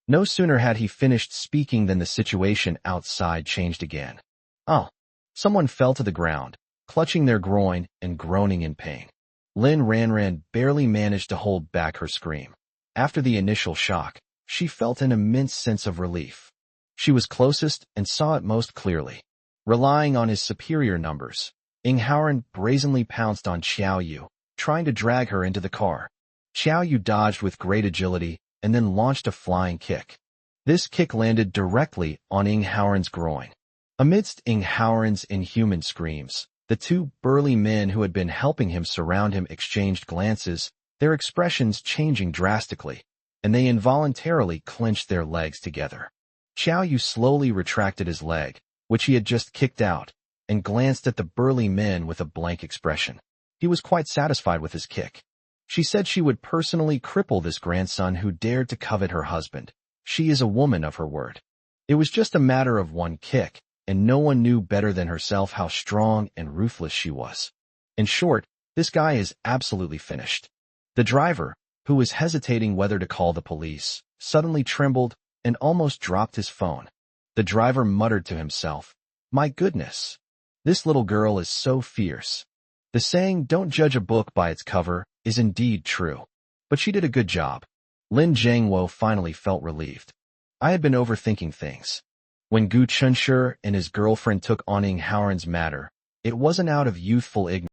No sooner had he finished speaking than the situation outside changed again. Oh! Someone fell to the ground, clutching their groin and groaning in pain. Lin Ranran barely managed to hold back her scream. After the initial shock, she felt an immense sense of relief. She was closest and saw it most clearly. Relying on his superior numbers, Ing Haoran brazenly pounced on Xiao Yu, trying to drag her into the car. Xiao Yu dodged with great agility and then launched a flying kick. This kick landed directly on Ing Haoran's groin. Amidst Ing Haoran's inhuman screams, the 2 burly men who had been helping him surround him exchanged glances, their expressions changing drastically, and they involuntarily clenched their legs together. Xiao Yu slowly retracted his leg, which he had just kicked out, and glanced at the burly men with a blank expression. He was quite satisfied with his kick. She said she would personally cripple this grandson who dared to covet her husband. She is a woman of her word. It was just a matter of 1 kick, and no one knew better than herself how strong and ruthless she was. In short, this guy is absolutely finished. The driver, who was hesitating whether to call the police, suddenly trembled and almost dropped his phone. The driver muttered to himself, "My goodness, this little girl is so fierce." The saying, "Don't judge a book by its cover," is indeed true. But she did a good job. Lin Jiangwo finally felt relieved. I had been overthinking things. When Gu Chunshur and his girlfriend took on Ing Haoran's matter, it wasn't out of youthful ignorance.